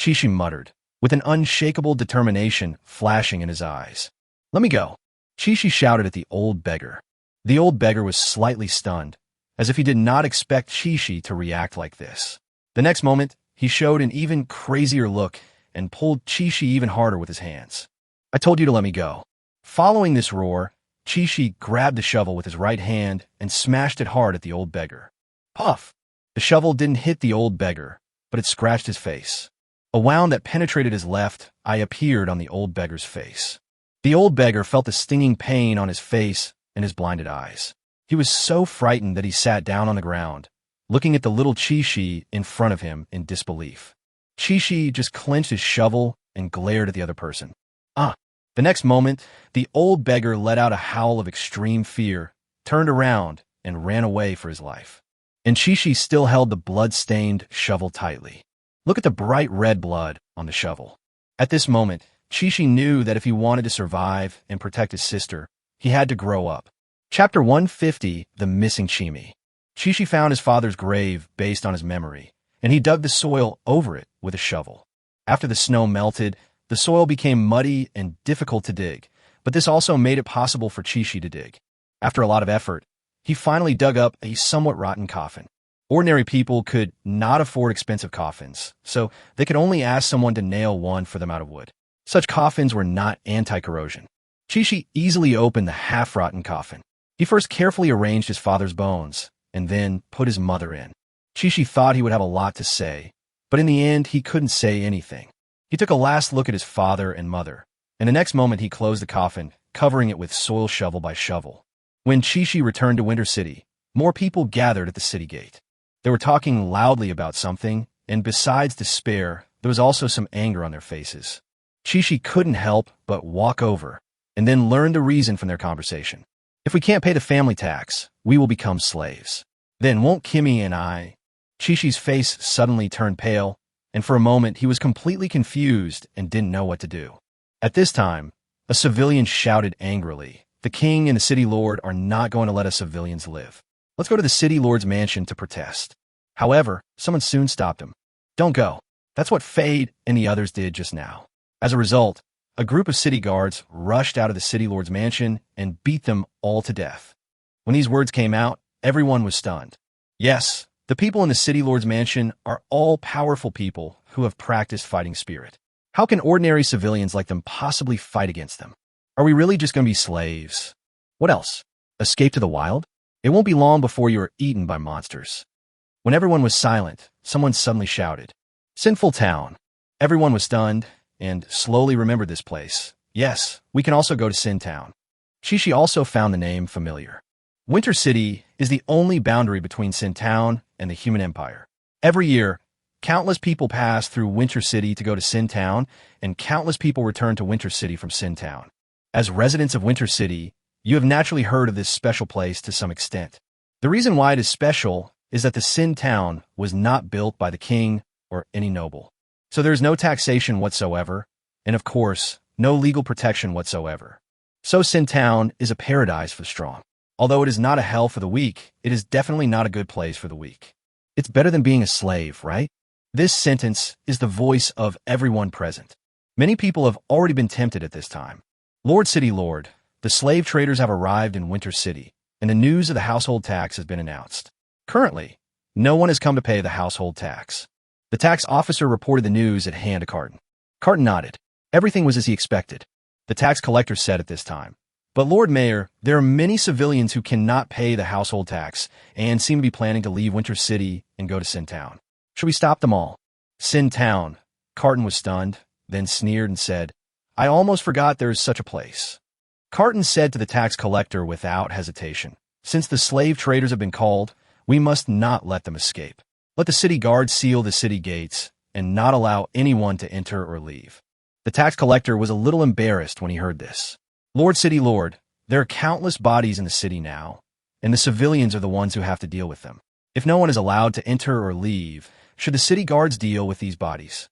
Chi muttered, with an unshakable determination flashing in his eyes. Let me go, Chi shouted at the old beggar. The old beggar was slightly stunned, as if he did not expect Chi to react like this. The next moment, he showed an even crazier look and pulled Chi even harder with his hands. I told you to let me go. Following this roar, Chi grabbed the shovel with his right hand and smashed it hard at the old beggar. Puff! The shovel didn't hit the old beggar, but it scratched his face. A wound that penetrated his left eye appeared on the old beggar's face. The old beggar felt the stinging pain on his face and his blinded eyes. He was so frightened that he sat down on the ground, looking at the little Chi in front of him in disbelief. Chi just clenched his shovel and glared at the other person. The next moment, the old beggar let out a howl of extreme fear, turned around, and ran away for his life. And Chi still held the blood-stained shovel tightly. Look at the bright red blood on the shovel. At this moment, Chi knew that if he wanted to survive and protect his sister, he had to grow up. Chapter 150, The Missing Chimi. Chi found his father's grave based on his memory, and he dug the soil over it with a shovel. After the snow melted, the soil became muddy and difficult to dig, but this also made it possible for Chi to dig. After a lot of effort, he finally dug up a somewhat rotten coffin. Ordinary people could not afford expensive coffins, so they could only ask someone to nail one for them out of wood. Such coffins were not anti-corrosion. Chi easily opened the half-rotten coffin. He first carefully arranged his father's bones, and then put his mother in. Chishi thought he would have a lot to say, but in the end, he couldn't say anything. He took a last look at his father and mother, and the next moment he closed the coffin, covering it with soil shovel by shovel. When Chishi returned to Winter City, more people gathered at the city gate. They were talking loudly about something, and besides despair, there was also some anger on their faces. Chishi couldn't help but walk over, and then learn the reason from their conversation. If we can't pay the family tax, we will become slaves. Then won't Kimmy and I... Chishi's face suddenly turned pale, and for a moment he was completely confused and didn't know what to do. At this time, a civilian shouted angrily, "The king and the city lord are not going to let us civilians live. Let's go to the city lord's mansion to protest." However, someone soon stopped him. "Don't go. That's what Fade and the others did just now." As a result, a group of city guards rushed out of the city lord's mansion and beat them all to death. When these words came out, everyone was stunned. Yes, the people in the city lord's mansion are all powerful people who have practiced fighting spirit. How can ordinary civilians like them possibly fight against them? Are we really just going to be slaves? What else? Escape to the wild? It won't be long before you are eaten by monsters. When everyone was silent, someone suddenly shouted, "Sinful Town." Everyone was stunned and slowly remembered this place. Yes, we can also go to Sin Town. Chishi also found the name familiar. Winter City is the only boundary between Sin Town and the human empire. Every year, countless people pass through Winter City to go to Sin Town, and countless people return to Winter City from Sin Town. As residents of Winter City, you have naturally heard of this special place to some extent. The reason why it is special is that the Sin Town was not built by the king or any noble. So there is no taxation whatsoever, and of course, no legal protection whatsoever. So Sin Town is a paradise for the strong. Although it is not a hell for the weak, it is definitely not a good place for the weak. It's better than being a slave, right? This sentence is the voice of everyone present. Many people have already been tempted at this time. Lord City Lord, the slave traders have arrived in Winter City, and the news of the household tax has been announced. Currently, no one has come to pay the household tax. The tax officer reported the news at hand to Carton. Carton nodded. Everything was as he expected. The tax collector said at this time, "But Lord Mayor, there are many civilians who cannot pay the household tax and seem to be planning to leave Winter City and go to Sin Town. Should we stop them all?" Sin Town. Carton was stunned, then sneered and said, "I almost forgot there is such a place." Carton said to the tax collector without hesitation, "Since the slave traders have been called, we must not let them escape. Let the city guards seal the city gates and not allow anyone to enter or leave." The tax collector was a little embarrassed when he heard this. "Lord City Lord, there are countless bodies in the city now, and the civilians are the ones who have to deal with them. If no one is allowed to enter or leave, should the city guards deal with these bodies?"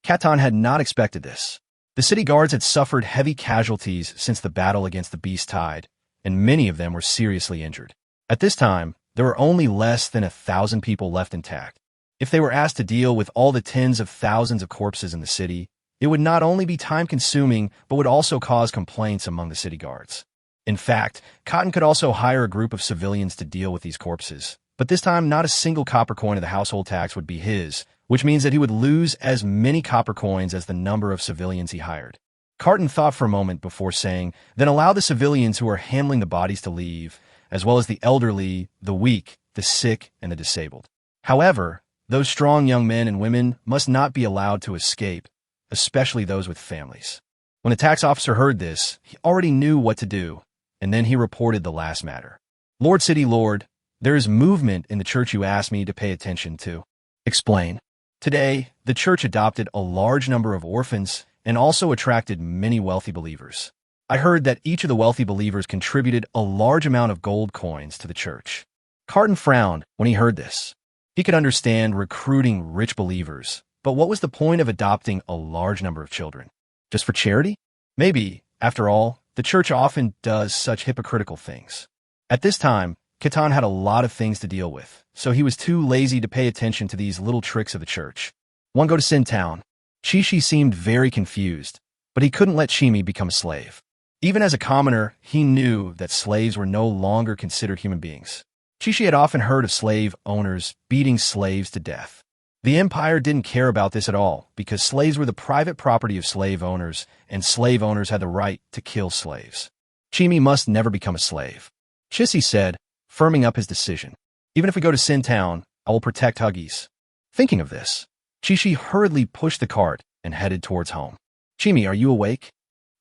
Catan had not expected this. The city guards had suffered heavy casualties since the battle against the Beast Tide, and many of them were seriously injured. At this time, there were only less than 1,000 people left intact. If they were asked to deal with all the tens of thousands of corpses in the city, it would not only be time-consuming, but would also cause complaints among the city guards. In fact, Cotton could also hire a group of civilians to deal with these corpses, but this time not a single copper coin of the household tax would be his, which means that he would lose as many copper coins as the number of civilians he hired. Carton thought for a moment before saying, "Then allow the civilians who are handling the bodies to leave, as well as the elderly, the weak, the sick, and the disabled. However, those strong young men and women must not be allowed to escape, especially those with families." When the tax officer heard this, he already knew what to do, and then he reported the last matter. "Lord City Lord, there is movement in the church you asked me to pay attention to." Explain. Today, the church adopted a large number of orphans and also attracted many wealthy believers. I heard that each of the wealthy believers contributed a large amount of gold coins to the church. Carton frowned when he heard this. He could understand recruiting rich believers, but what was the point of adopting a large number of children? Just for charity? Maybe, after all, the church often does such hypocritical things. At this time, Catan had a lot of things to deal with, so he was too lazy to pay attention to these little tricks of the church. One go to Sin Town. Chishi seemed very confused, but he couldn't let Chimi become a slave. Even as a commoner, he knew that slaves were no longer considered human beings. Chishi had often heard of slave owners beating slaves to death. The empire didn't care about this at all, because slaves were the private property of slave owners, and slave owners had the right to kill slaves. Chimi must never become a slave. Chisi said, firming up his decision. Even if we go to Sin Town, I will protect Huggies. Thinking of this, Chi-Chi hurriedly pushed the cart and headed towards home. Chimi, are you awake?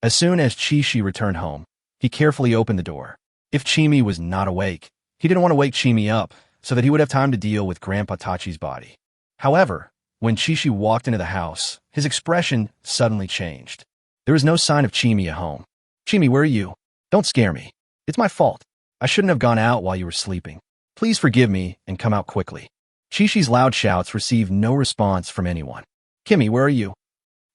As soon as Chi-Chi returned home, he carefully opened the door. If Chimi was not awake, he didn't want to wake Chimi up so that he would have time to deal with Grandpa Tachi's body. However, when Chi-Chi walked into the house, his expression suddenly changed. There was no sign of Chimi at home. Chimi, where are you? Don't scare me. It's my fault. I shouldn't have gone out while you were sleeping. Please forgive me and come out quickly. Chi-Chi's loud shouts received no response from anyone. Kimmy, where are you?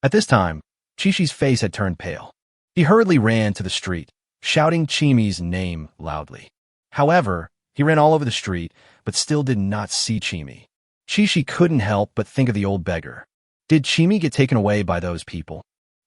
At this time, Chi-Chi's face had turned pale. He hurriedly ran to the street, shouting Chimi's name loudly. However, he ran all over the street, but still did not see Chimi. Chi-Chi couldn't help but think of the old beggar. Did Chimi get taken away by those people?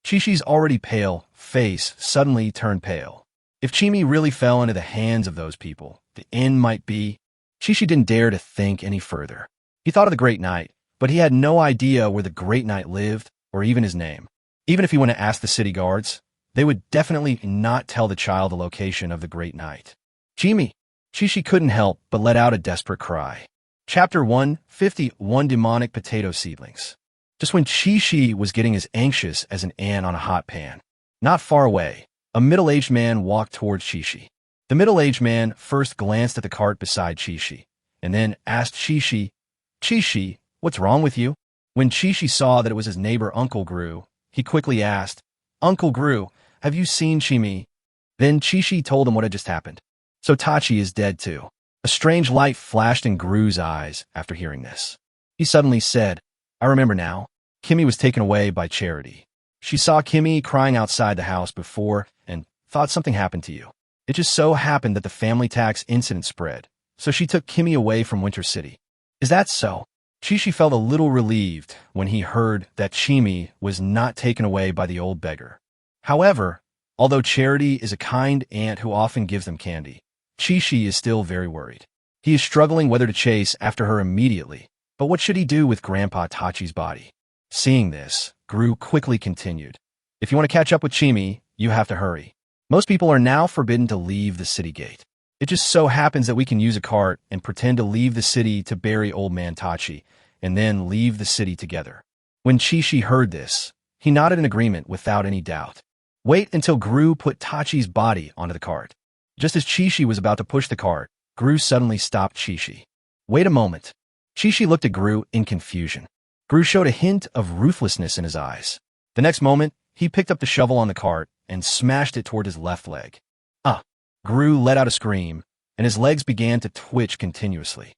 Chi-Chi's already pale face suddenly turned pale. If Chimi really fell into the hands of those people, the end might be. Chi-Chi didn't dare to think any further. He thought of the Great Knight, but he had no idea where the Great Knight lived or even his name. Even if he went to ask the city guards, they would definitely not tell the child the location of the Great Knight. Chimi! Chi-Chi couldn't help but let out a desperate cry. Chapter 151 Demonic Potato Seedlings. Just when Chi-Chi was getting as anxious as an ant on a hot pan, not far away, a middle-aged man walked towards Chi-Chi. The middle-aged man first glanced at the cart beside Chi-Chi, and then asked Chi-Chi, Chi-Chi, what's wrong with you? When Chi-Chi saw that it was his neighbor Uncle Gru, he quickly asked, Uncle Gru, have you seen Chimi? Then Chi-Chi told him what had just happened. So Tachi is dead too. A strange light flashed in Gru's eyes after hearing this. He suddenly said, I remember now. Kimmy was taken away by Charity. She saw Kimmy crying outside the house before and thought something happened to you. It just so happened that the family tax incident spread, so she took Kimmy away from Winter City. Is that so? Chi-Chi felt a little relieved when he heard that Chimi was not taken away by the old beggar. However, although Charity is a kind aunt who often gives them candy, Chi-Chi is still very worried. He is struggling whether to chase after her immediately, but what should he do with Grandpa Tachi's body? Seeing this, Gru quickly continued. If you want to catch up with Chimi, you have to hurry. Most people are now forbidden to leave the city gate. It just so happens that we can use a cart and pretend to leave the city to bury old man Tachi, and then leave the city together. When Chi-Chi heard this, he nodded in agreement without any doubt. Wait until Gru put Tachi's body onto the cart. Just as Chi-Chi was about to push the cart, Gru suddenly stopped Chi-Chi. Wait a moment. Chi-Chi looked at Gru in confusion. Gru showed a hint of ruthlessness in his eyes. The next moment, he picked up the shovel on the cart and smashed it toward his left leg. Gru let out a scream, and his legs began to twitch continuously.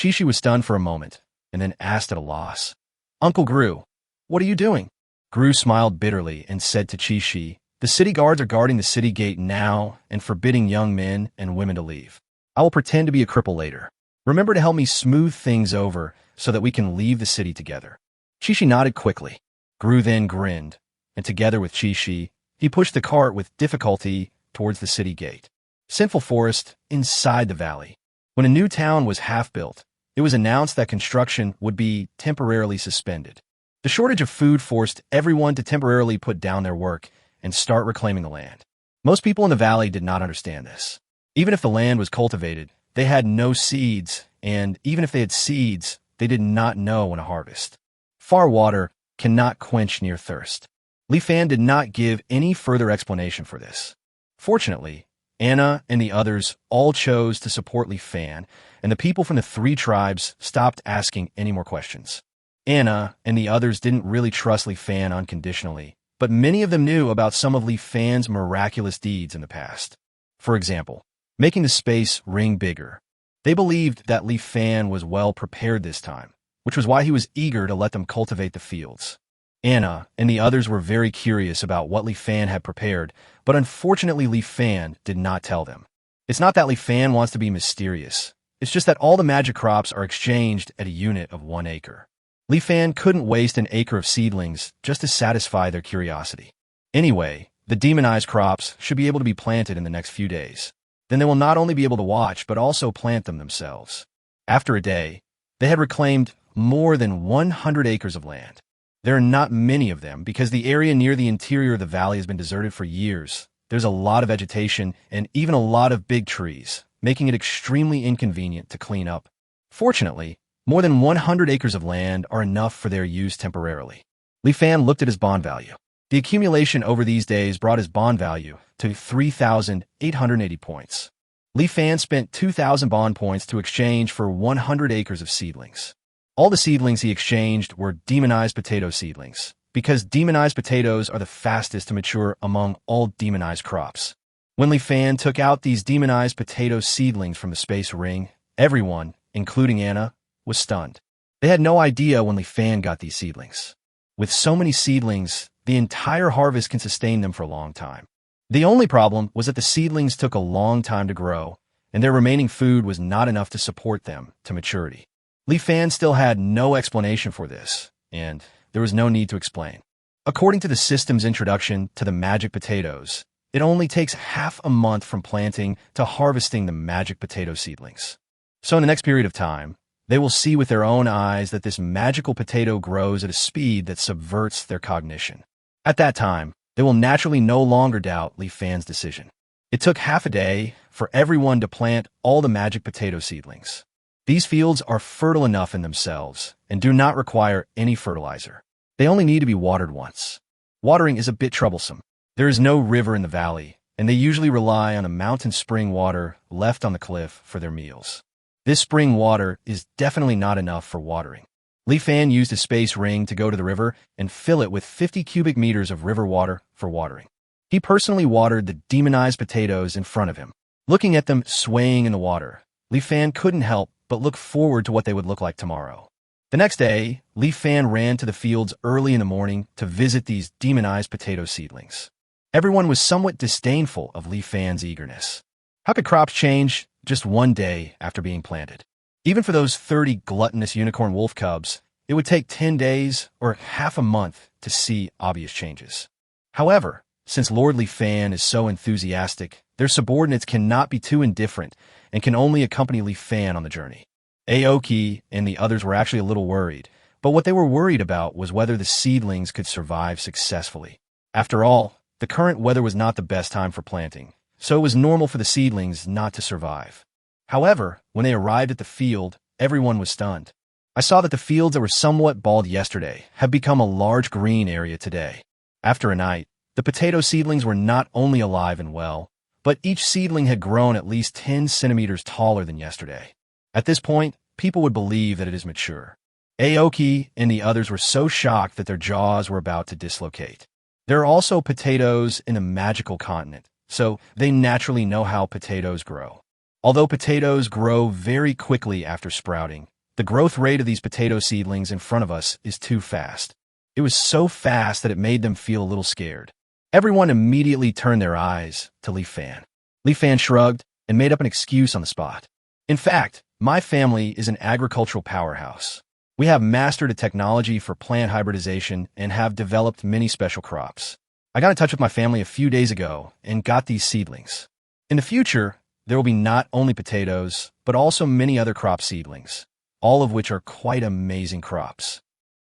Chi-Chi was stunned for a moment, and then asked at a loss, Uncle Gru, what are you doing? Gru smiled bitterly and said to Chi-Chi, the city guards are guarding the city gate now and forbidding young men and women to leave. I will pretend to be a cripple later. Remember to help me smooth things over so that we can leave the city together. Chi-Chi nodded quickly. Gru then grinned, and together with Chi-Chi, he pushed the cart with difficulty towards the city gate. Sinful Forest, inside the valley. When a new town was half-built, it was announced that construction would be temporarily suspended. The shortage of food forced everyone to temporarily put down their work and start reclaiming the land. Most people in the valley did not understand this. Even if the land was cultivated, they had no seeds, and even if they had seeds, they did not know when to harvest. Far water cannot quench near thirst. Li Fan did not give any further explanation for this. Fortunately, Anna and the others all chose to support Li Fan, and the people from the 3 tribes stopped asking any more questions. Anna and the others didn't really trust Li Fan unconditionally, but many of them knew about some of Li Fan's miraculous deeds in the past. For example, making the space ring bigger. They believed that Li Fan was well prepared this time, which was why he was eager to let them cultivate the fields. Anna and the others were very curious about what Li Fan had prepared, but unfortunately Li Fan did not tell them. It's not that Li Fan wants to be mysterious. It's just that all the magic crops are exchanged at a unit of 1 acre. Li Fan couldn't waste an acre of seedlings just to satisfy their curiosity. Anyway, the demonized crops should be able to be planted in the next few days. Then they will not only be able to watch, but also plant them themselves. After a day, they had reclaimed more than 100 acres of land. There are not many of them because the area near the interior of the valley has been deserted for years. There's a lot of vegetation and even a lot of big trees, making it extremely inconvenient to clean up. Fortunately, more than 100 acres of land are enough for their use temporarily. Li Fan looked at his bond value. The accumulation over these days brought his bond value to 3,880 points. Li Fan spent 2,000 bond points to exchange for 100 acres of seedlings. All the seedlings he exchanged were demonized potato seedlings, because demonized potatoes are the fastest to mature among all demonized crops. When Li Fan took out these demonized potato seedlings from the space ring, everyone, including Anna, was stunned. They had no idea when Li Fan got these seedlings. With so many seedlings, the entire harvest can sustain them for a long time. The only problem was that the seedlings took a long time to grow, and their remaining food was not enough to support them to maturity. Li Fan still had no explanation for this, and there was no need to explain. According to the system's introduction to the magic potatoes, it only takes half a month from planting to harvesting the magic potato seedlings. So in the next period of time, they will see with their own eyes that this magical potato grows at a speed that subverts their cognition. At that time, they will naturally no longer doubt Li Fan's decision. It took half a day for everyone to plant all the magic potato seedlings. These fields are fertile enough in themselves and do not require any fertilizer. They only need to be watered once. Watering is a bit troublesome. There is no river in the valley, and they usually rely on a mountain spring water left on the cliff for their meals. This spring water is definitely not enough for watering. Li Fan used his space ring to go to the river and fill it with 50 cubic meters of river water for watering. He personally watered the demonized potatoes in front of him. Looking at them swaying in the water, Li Fan couldn't help but look forward to what they would look like tomorrow. The next day, Li Fan ran to the fields early in the morning to visit these demonized potato seedlings. Everyone was somewhat disdainful of Li Fan's eagerness. How could crops change just one day after being planted? Even for those 30 gluttonous unicorn wolf cubs, it would take 10 days or half a month to see obvious changes. However, since Lord Li Fan is so enthusiastic, their subordinates cannot be too indifferent and can only accompany Li Fan on the journey. Aoki and the others were actually a little worried, but what they were worried about was whether the seedlings could survive successfully. After all, the current weather was not the best time for planting, so it was normal for the seedlings not to survive. However, when they arrived at the field, everyone was stunned. I saw that the fields that were somewhat bald yesterday have become a large green area today. After a night, the potato seedlings were not only alive and well, but each seedling had grown at least 10 centimeters taller than yesterday. At this point, people would believe that it is mature. Aoki and the others were so shocked that their jaws were about to dislocate. There are also potatoes in the magical continent, so they naturally know how potatoes grow. Although potatoes grow very quickly after sprouting, the growth rate of these potato seedlings in front of us is too fast. It was so fast that it made them feel a little scared. Everyone immediately turned their eyes to Li Fan. Li Fan shrugged and made up an excuse on the spot. In fact, my family is an agricultural powerhouse. We have mastered a technology for plant hybridization and have developed many special crops. I got in touch with my family a few days ago and got these seedlings. In the future, there will be not only potatoes, but also many other crop seedlings, all of which are quite amazing crops.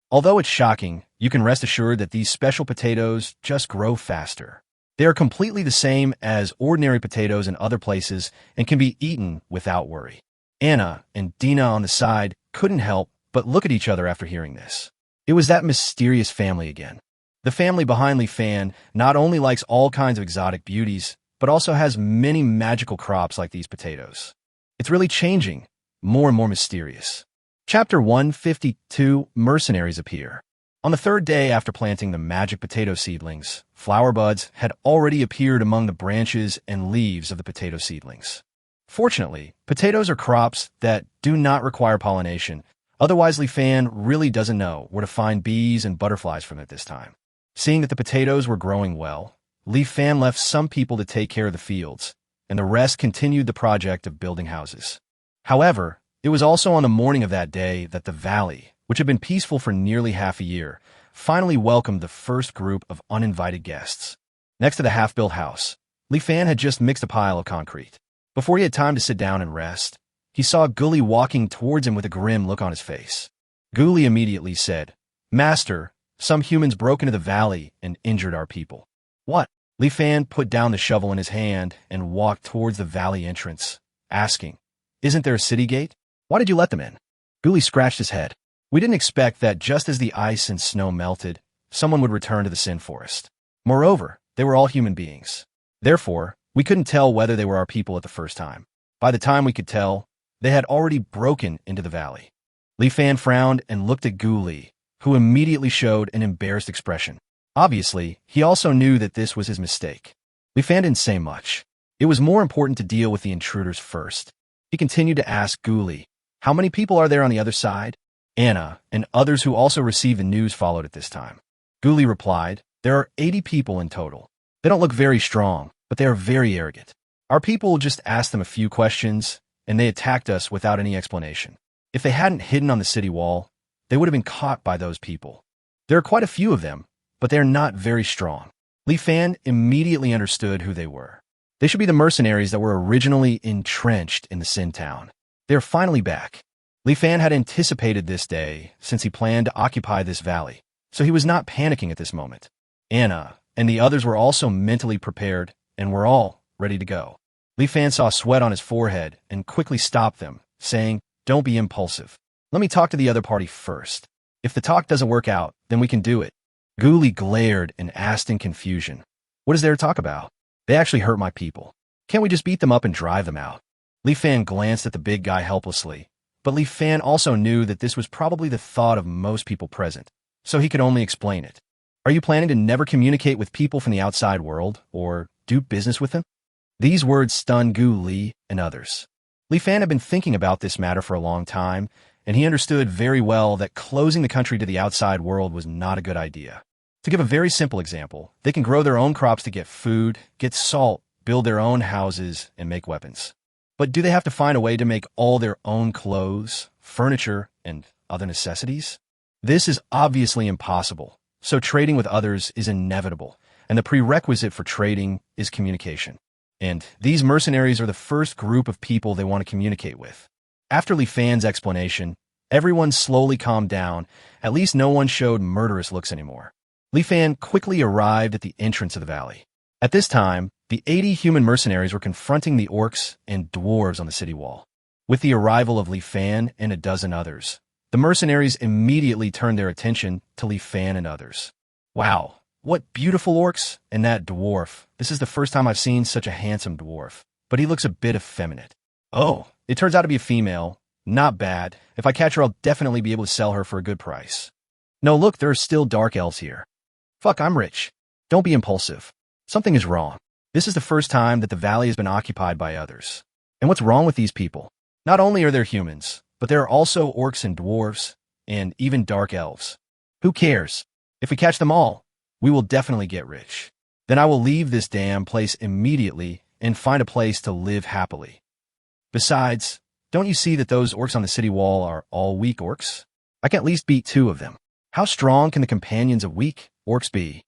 Although it's shocking, you can rest assured that these special potatoes just grow faster. They are completely the same as ordinary potatoes in other places and can be eaten without worry. Anna and Dina on the side couldn't help but look at each other after hearing this. It was that mysterious family again. The family behind Li Fan not only likes all kinds of exotic beauties, but also has many magical crops like these potatoes. It's really changing, more and more mysterious. Chapter 152, Mercenaries appear. On the third day after planting the magic potato seedlings, flower buds had already appeared among the branches and leaves of the potato seedlings. Fortunately, potatoes are crops that do not require pollination. Otherwise, Li Fan really doesn't know where to find bees and butterflies from at this time. Seeing that the potatoes were growing well, Li Fan left some people to take care of the fields, and the rest continued the project of building houses. However, it was also on the morning of that day that the valley, which had been peaceful for nearly half a year, finally welcomed the first group of uninvited guests. Next to the half-built house, Li Fan had just mixed a pile of concrete. Before he had time to sit down and rest, he saw Guli walking towards him with a grim look on his face. Guli immediately said, "Master, some humans broke into the valley and injured our people." "What?" Li Fan put down the shovel in his hand and walked towards the valley entrance, asking, "Isn't there a city gate?" Why did you let them in? Ghoulie scratched his head. We didn't expect that just as the ice and snow melted, someone would return to the Sin Forest. Moreover, they were all human beings. Therefore, we couldn't tell whether they were our people at the first time. By the time we could tell, they had already broken into the valley. Li Fan frowned and looked at Ghoulie, who immediately showed an embarrassed expression. Obviously, he also knew that this was his mistake. Li Fan didn't say much. It was more important to deal with the intruders first. He continued to ask Ghoulie, how many people are there on the other side? Anna and others who also received the news followed at this time. Ghoulie replied, there are 80 people in total. They don't look very strong, but they are very arrogant. Our people just asked them a few questions, and they attacked us without any explanation. If they hadn't hidden on the city wall, they would have been caught by those people. There are quite a few of them, but they are not very strong. Li Fan immediately understood who they were. They should be the mercenaries that were originally entrenched in the Sin Town. They are finally back. Li Fan had anticipated this day since he planned to occupy this valley, so he was not panicking at this moment. Anna and the others were also mentally prepared and were all ready to go. Li Fan saw sweat on his forehead and quickly stopped them, saying, don't be impulsive. Let me talk to the other party first. If the talk doesn't work out, then we can do it. Ghoulie glared and asked in confusion, what is there to talk about? They actually hurt my people. Can't we just beat them up and drive them out? Li Fan glanced at the big guy helplessly, but Li Fan also knew that this was probably the thought of most people present, so he could only explain it. Are you planning to never communicate with people from the outside world, or do business with them? These words stunned Ghoulie and others. Li Fan had been thinking about this matter for a long time, and he understood very well that closing the country to the outside world was not a good idea. To give a very simple example, they can grow their own crops to get food, get salt, build their own houses, and make weapons. But do they have to find a way to make all their own clothes, furniture, and other necessities? This is obviously impossible, so trading with others is inevitable, and the prerequisite for trading is communication. And these mercenaries are the first group of people they want to communicate with. After Li Fan's explanation, everyone slowly calmed down. At least no one showed murderous looks anymore. Li Fan quickly arrived at the entrance of the valley. At this time, the 80 human mercenaries were confronting the orcs and dwarves on the city wall. With the arrival of Li Fan and a dozen others, the mercenaries immediately turned their attention to Li Fan and others. Wow, what beautiful orcs, and that dwarf. This is the first time I've seen such a handsome dwarf, but he looks a bit effeminate. Oh, it turns out to be a female. Not bad. If I catch her, I'll definitely be able to sell her for a good price. No, look, there are still dark elves here. Fuck, I'm rich. Don't be impulsive. Something is wrong. This is the first time that the valley has been occupied by others. And what's wrong with these people? Not only are there humans, but there are also orcs and dwarves, and even dark elves. Who cares? If we catch them all, we will definitely get rich. Then I will leave this damn place immediately and find a place to live happily. Besides, don't you see that those orcs on the city wall are all weak orcs? I can at least beat 2 of them. How strong can the companions of weak orcs be?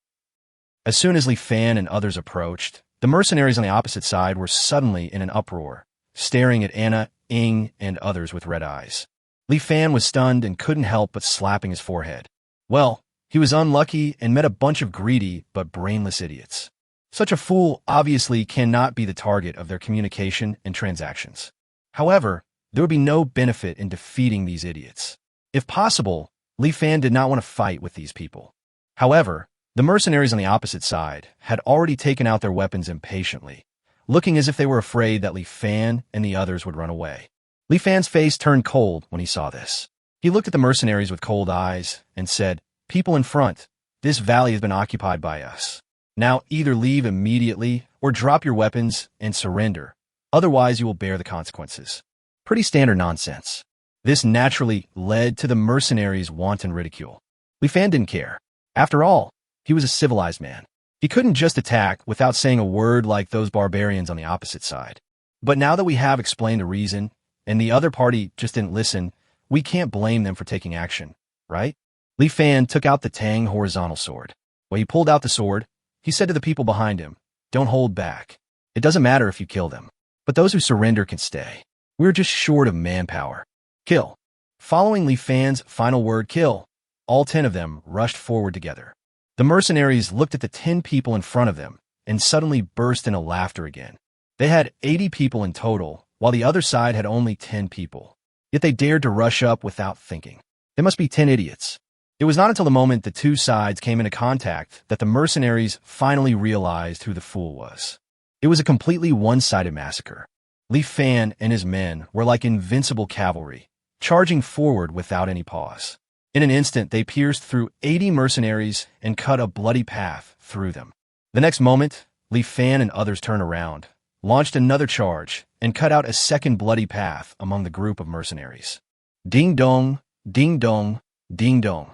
As soon as Li Fan and others approached, the mercenaries on the opposite side were suddenly in an uproar, staring at Anna, Ing, and others with red eyes. Li Fan was stunned and couldn't help but slapping his forehead. Well, he was unlucky and met a bunch of greedy but brainless idiots. Such a fool obviously cannot be the target of their communication and transactions. However, there would be no benefit in defeating these idiots. If possible, Li Fan did not want to fight with these people. However, the mercenaries on the opposite side had already taken out their weapons impatiently, looking as if they were afraid that Li Fan and the others would run away. Li Fan's face turned cold when he saw this. He looked at the mercenaries with cold eyes and said, "People in front, this valley has been occupied by us. Now either leave immediately or drop your weapons and surrender. Otherwise you will bear the consequences." Pretty standard nonsense. This naturally led to the mercenaries' wanton ridicule. Li Fan didn't care. After all, he was a civilized man. He couldn't just attack without saying a word like those barbarians on the opposite side. But now that we have explained the reason, and the other party just didn't listen, we can't blame them for taking action, right? Li Fan took out the Tang horizontal sword. When he pulled out the sword, he said to the people behind him, "Don't hold back. It doesn't matter if you kill them, but those who surrender can stay. We're just short of manpower. Kill." Following Li Fan's final word, kill, all 10 of them rushed forward together. The mercenaries looked at the 10 people in front of them and suddenly burst into laughter again. They had 80 people in total, while the other side had only 10 people. yet they dared to rush up without thinking. They must be 10 idiots. It was not until the moment the two sides came into contact that the mercenaries finally realized who the fool was. It was a completely one-sided massacre. Li Fan and his men were like invincible cavalry, charging forward without any pause. In an instant, they pierced through 80 mercenaries and cut a bloody path through them. The next moment, Li Fan and others turned around, launched another charge, and cut out a second bloody path among the group of mercenaries. Ding dong, ding dong, ding dong.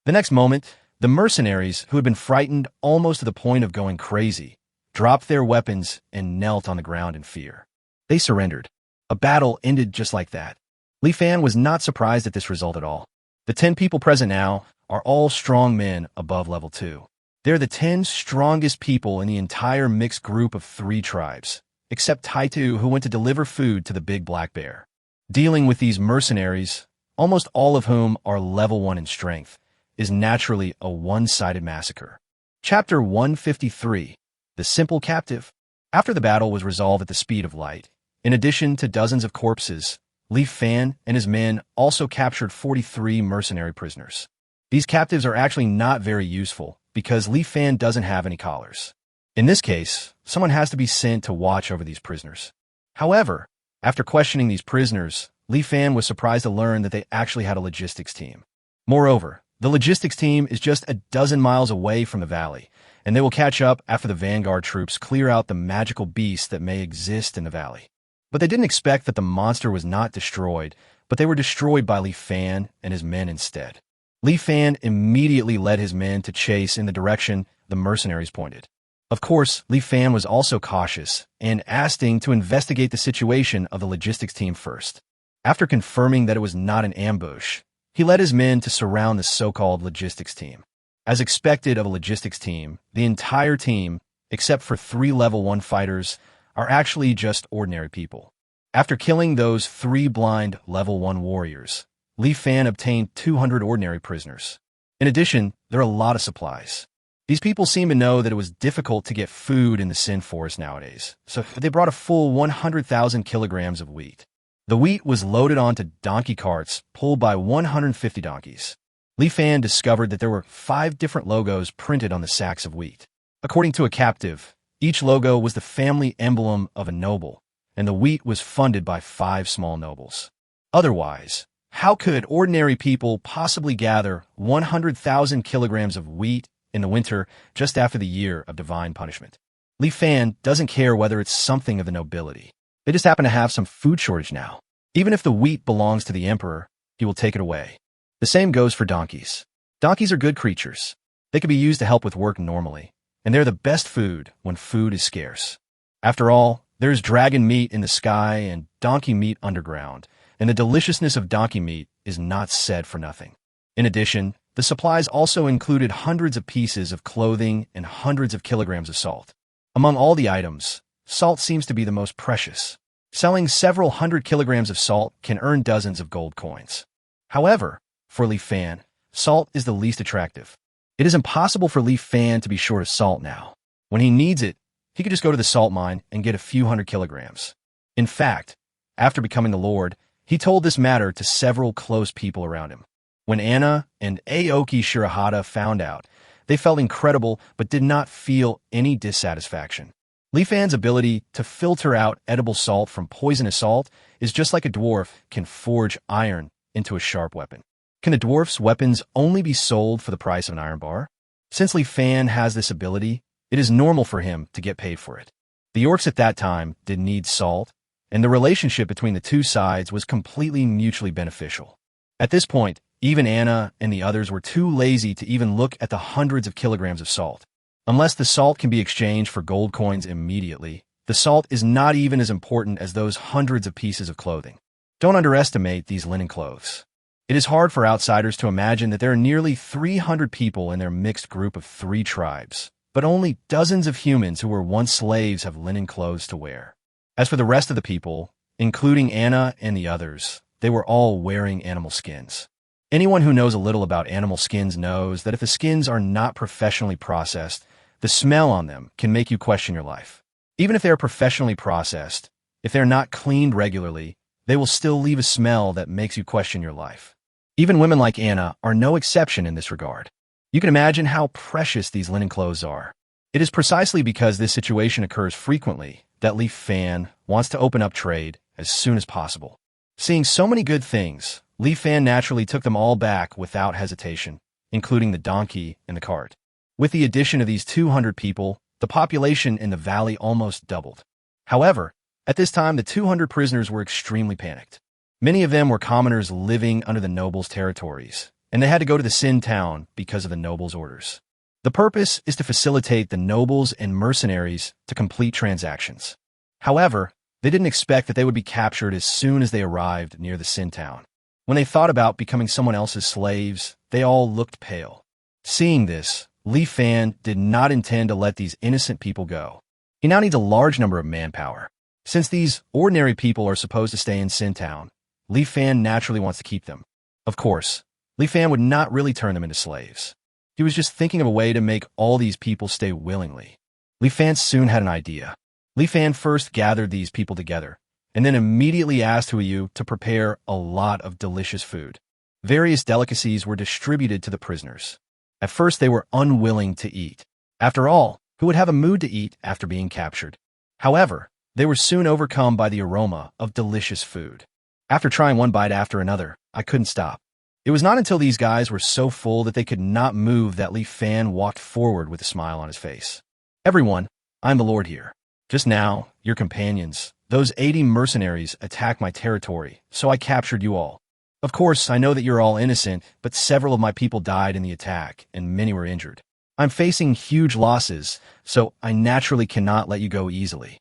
The next moment, the mercenaries, who had been frightened almost to the point of going crazy, dropped their weapons and knelt on the ground in fear. They surrendered. A battle ended just like that. Li Fan was not surprised at this result at all. The 10 people present now are all strong men above level 2. They're the 10 strongest people in the entire mixed group of 3 tribes, except Taitu, who went to deliver food to the big black bear. Dealing with these mercenaries, almost all of whom are level 1 in strength, is naturally a one-sided massacre. Chapter 153, The Simple Captive. After the battle was resolved at the speed of light, in addition to dozens of corpses, Li Fan and his men also captured 43 mercenary prisoners. These captives are actually not very useful because Li Fan doesn't have any collars. In this case, someone has to be sent to watch over these prisoners. However, after questioning these prisoners, Li Fan was surprised to learn that they actually had a logistics team. Moreover, the logistics team is just a dozen miles away from the valley, and they will catch up after the vanguard troops clear out the magical beasts that may exist in the valley. But they didn't expect that the monster was not destroyed, but they were destroyed by Li Fan and his men instead. Li Fan immediately led his men to chase in the direction the mercenaries pointed. Of course, Li Fan was also cautious and asked Ding to investigate the situation of the logistics team first. After confirming that it was not an ambush, he led his men to surround the so-called logistics team. As expected of a logistics team, the entire team, except for 3 level 1 fighters, are actually just ordinary people. After killing those 3 blind level 1 warriors, Li Fan obtained 200 ordinary prisoners. In addition, there are a lot of supplies. These people seem to know that it was difficult to get food in the Sin Forest nowadays, so they brought a full 100,000 kilograms of wheat. The wheat was loaded onto donkey carts pulled by 150 donkeys. Li Fan discovered that there were 5 different logos printed on the sacks of wheat. According to a captive, each logo was the family emblem of a noble, and the wheat was funded by 5 small nobles. Otherwise, how could ordinary people possibly gather 100,000 kilograms of wheat in the winter just after the year of divine punishment? Li Fan doesn't care whether it's something of the nobility. They just happen to have some food shortage now. Even if the wheat belongs to the emperor, he will take it away. The same goes for donkeys. Donkeys are good creatures. They can be used to help with work normally, and they're the best food when food is scarce. After all, there's dragon meat in the sky and donkey meat underground, and the deliciousness of donkey meat is not said for nothing. In addition, the supplies also included hundreds of pieces of clothing and hundreds of kilograms of salt. Among all the items, salt seems to be the most precious. Selling several hundred kilograms of salt can earn dozens of gold coins. However, for Li Fan, salt is the least attractive. It is impossible for Li Fan to be short of salt now. When he needs it, he could just go to the salt mine and get a few hundred kilograms. In fact, after becoming the Lord, he told this matter to several close people around him. When Anna and Aoki Shirahata found out, they felt incredible but did not feel any dissatisfaction. Li Fan's ability to filter out edible salt from poisonous salt is just like a dwarf can forge iron into a sharp weapon. Can the dwarf's weapons only be sold for the price of an iron bar? Since Li Fan has this ability, it is normal for him to get paid for it. The orcs at that time did need salt, and the relationship between the two sides was completely mutually beneficial. At this point, even Anna and the others were too lazy to even look at the hundreds of kilograms of salt. Unless the salt can be exchanged for gold coins immediately, the salt is not even as important as those hundreds of pieces of clothing. Don't underestimate these linen clothes. It is hard for outsiders to imagine that there are nearly 300 people in their mixed group of 3 tribes, but only dozens of humans who were once slaves have linen clothes to wear. As for the rest of the people, including Anna and the others, they were all wearing animal skins. Anyone who knows a little about animal skins knows that if the skins are not professionally processed, the smell on them can make you question your life. Even if they are professionally processed, if they are not cleaned regularly, they will still leave a smell that makes you question your life. Even women like Anna are no exception in this regard. You can imagine how precious these linen clothes are. It is precisely because this situation occurs frequently that Li Fan wants to open up trade as soon as possible. Seeing so many good things, Li Fan naturally took them all back without hesitation, including the donkey and the cart. With the addition of these 200 people, the population in the valley almost doubled. However, at this time the 200 prisoners were extremely panicked. Many of them were commoners living under the nobles' territories, and they had to go to the Sin town because of the nobles' orders. The purpose is to facilitate the nobles and mercenaries to complete transactions. However, they didn't expect that they would be captured as soon as they arrived near the Sin town. When they thought about becoming someone else's slaves, they all looked pale. Seeing this, Li Fan did not intend to let these innocent people go. He now needs a large number of manpower. Since these ordinary people are supposed to stay in Sin town, Li Fan naturally wants to keep them. Of course, Li Fan would not really turn them into slaves. He was just thinking of a way to make all these people stay willingly. Li Fan soon had an idea. Li Fan first gathered these people together, and then immediately asked Huiyu to prepare a lot of delicious food. Various delicacies were distributed to the prisoners. At first they were unwilling to eat. After all, who would have a mood to eat after being captured? However, they were soon overcome by the aroma of delicious food. After trying one bite after another, I couldn't stop. It was not until these guys were so full that they could not move that Li Fan walked forward with a smile on his face. Everyone, I'm the Lord here. Just now, your companions, those 80 mercenaries, attacked my territory, so I captured you all. Of course, I know that you're all innocent, but several of my people died in the attack, and many were injured. I'm facing huge losses, so I naturally cannot let you go easily.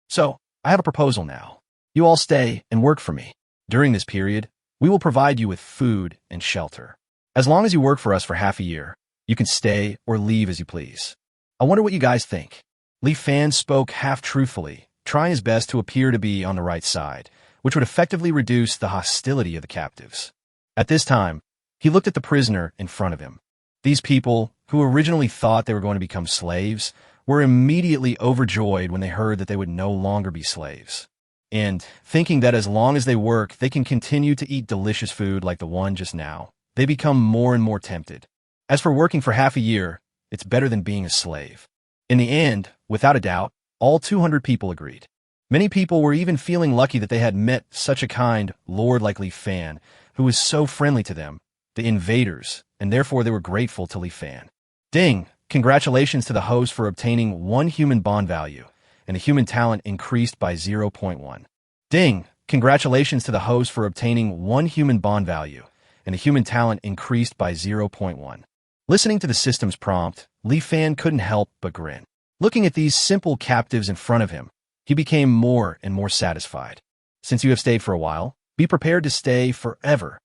So, I have a proposal now. You all stay and work for me. During this period, we will provide you with food and shelter. As long as you work for us for half a year, you can stay or leave as you please. I wonder what you guys think. Li Fan spoke half-truthfully, trying his best to appear to be on the right side, which would effectively reduce the hostility of the captives. At this time, he looked at the prisoner in front of him. These people, who originally thought they were going to become slaves, were immediately overjoyed when they heard that they would no longer be slaves. And, thinking that as long as they work, they can continue to eat delicious food like the one just now, they become more and more tempted. As for working for half a year, it's better than being a slave. In the end, without a doubt, all 200 people agreed. Many people were even feeling lucky that they had met such a kind lord like Li Fan, who was so friendly to them, the invaders, and therefore they were grateful to Li Fan. Ding! Congratulations to the host for obtaining 1 human bond value, and the human talent increased by 0.1. Ding! Congratulations to the host for obtaining 1 human bond value, and the human talent increased by 0.1. Listening to the system's prompt, Li Fan couldn't help but grin. Looking at these simple captives in front of him, he became more and more satisfied. Since you have stayed for a while, be prepared to stay forever.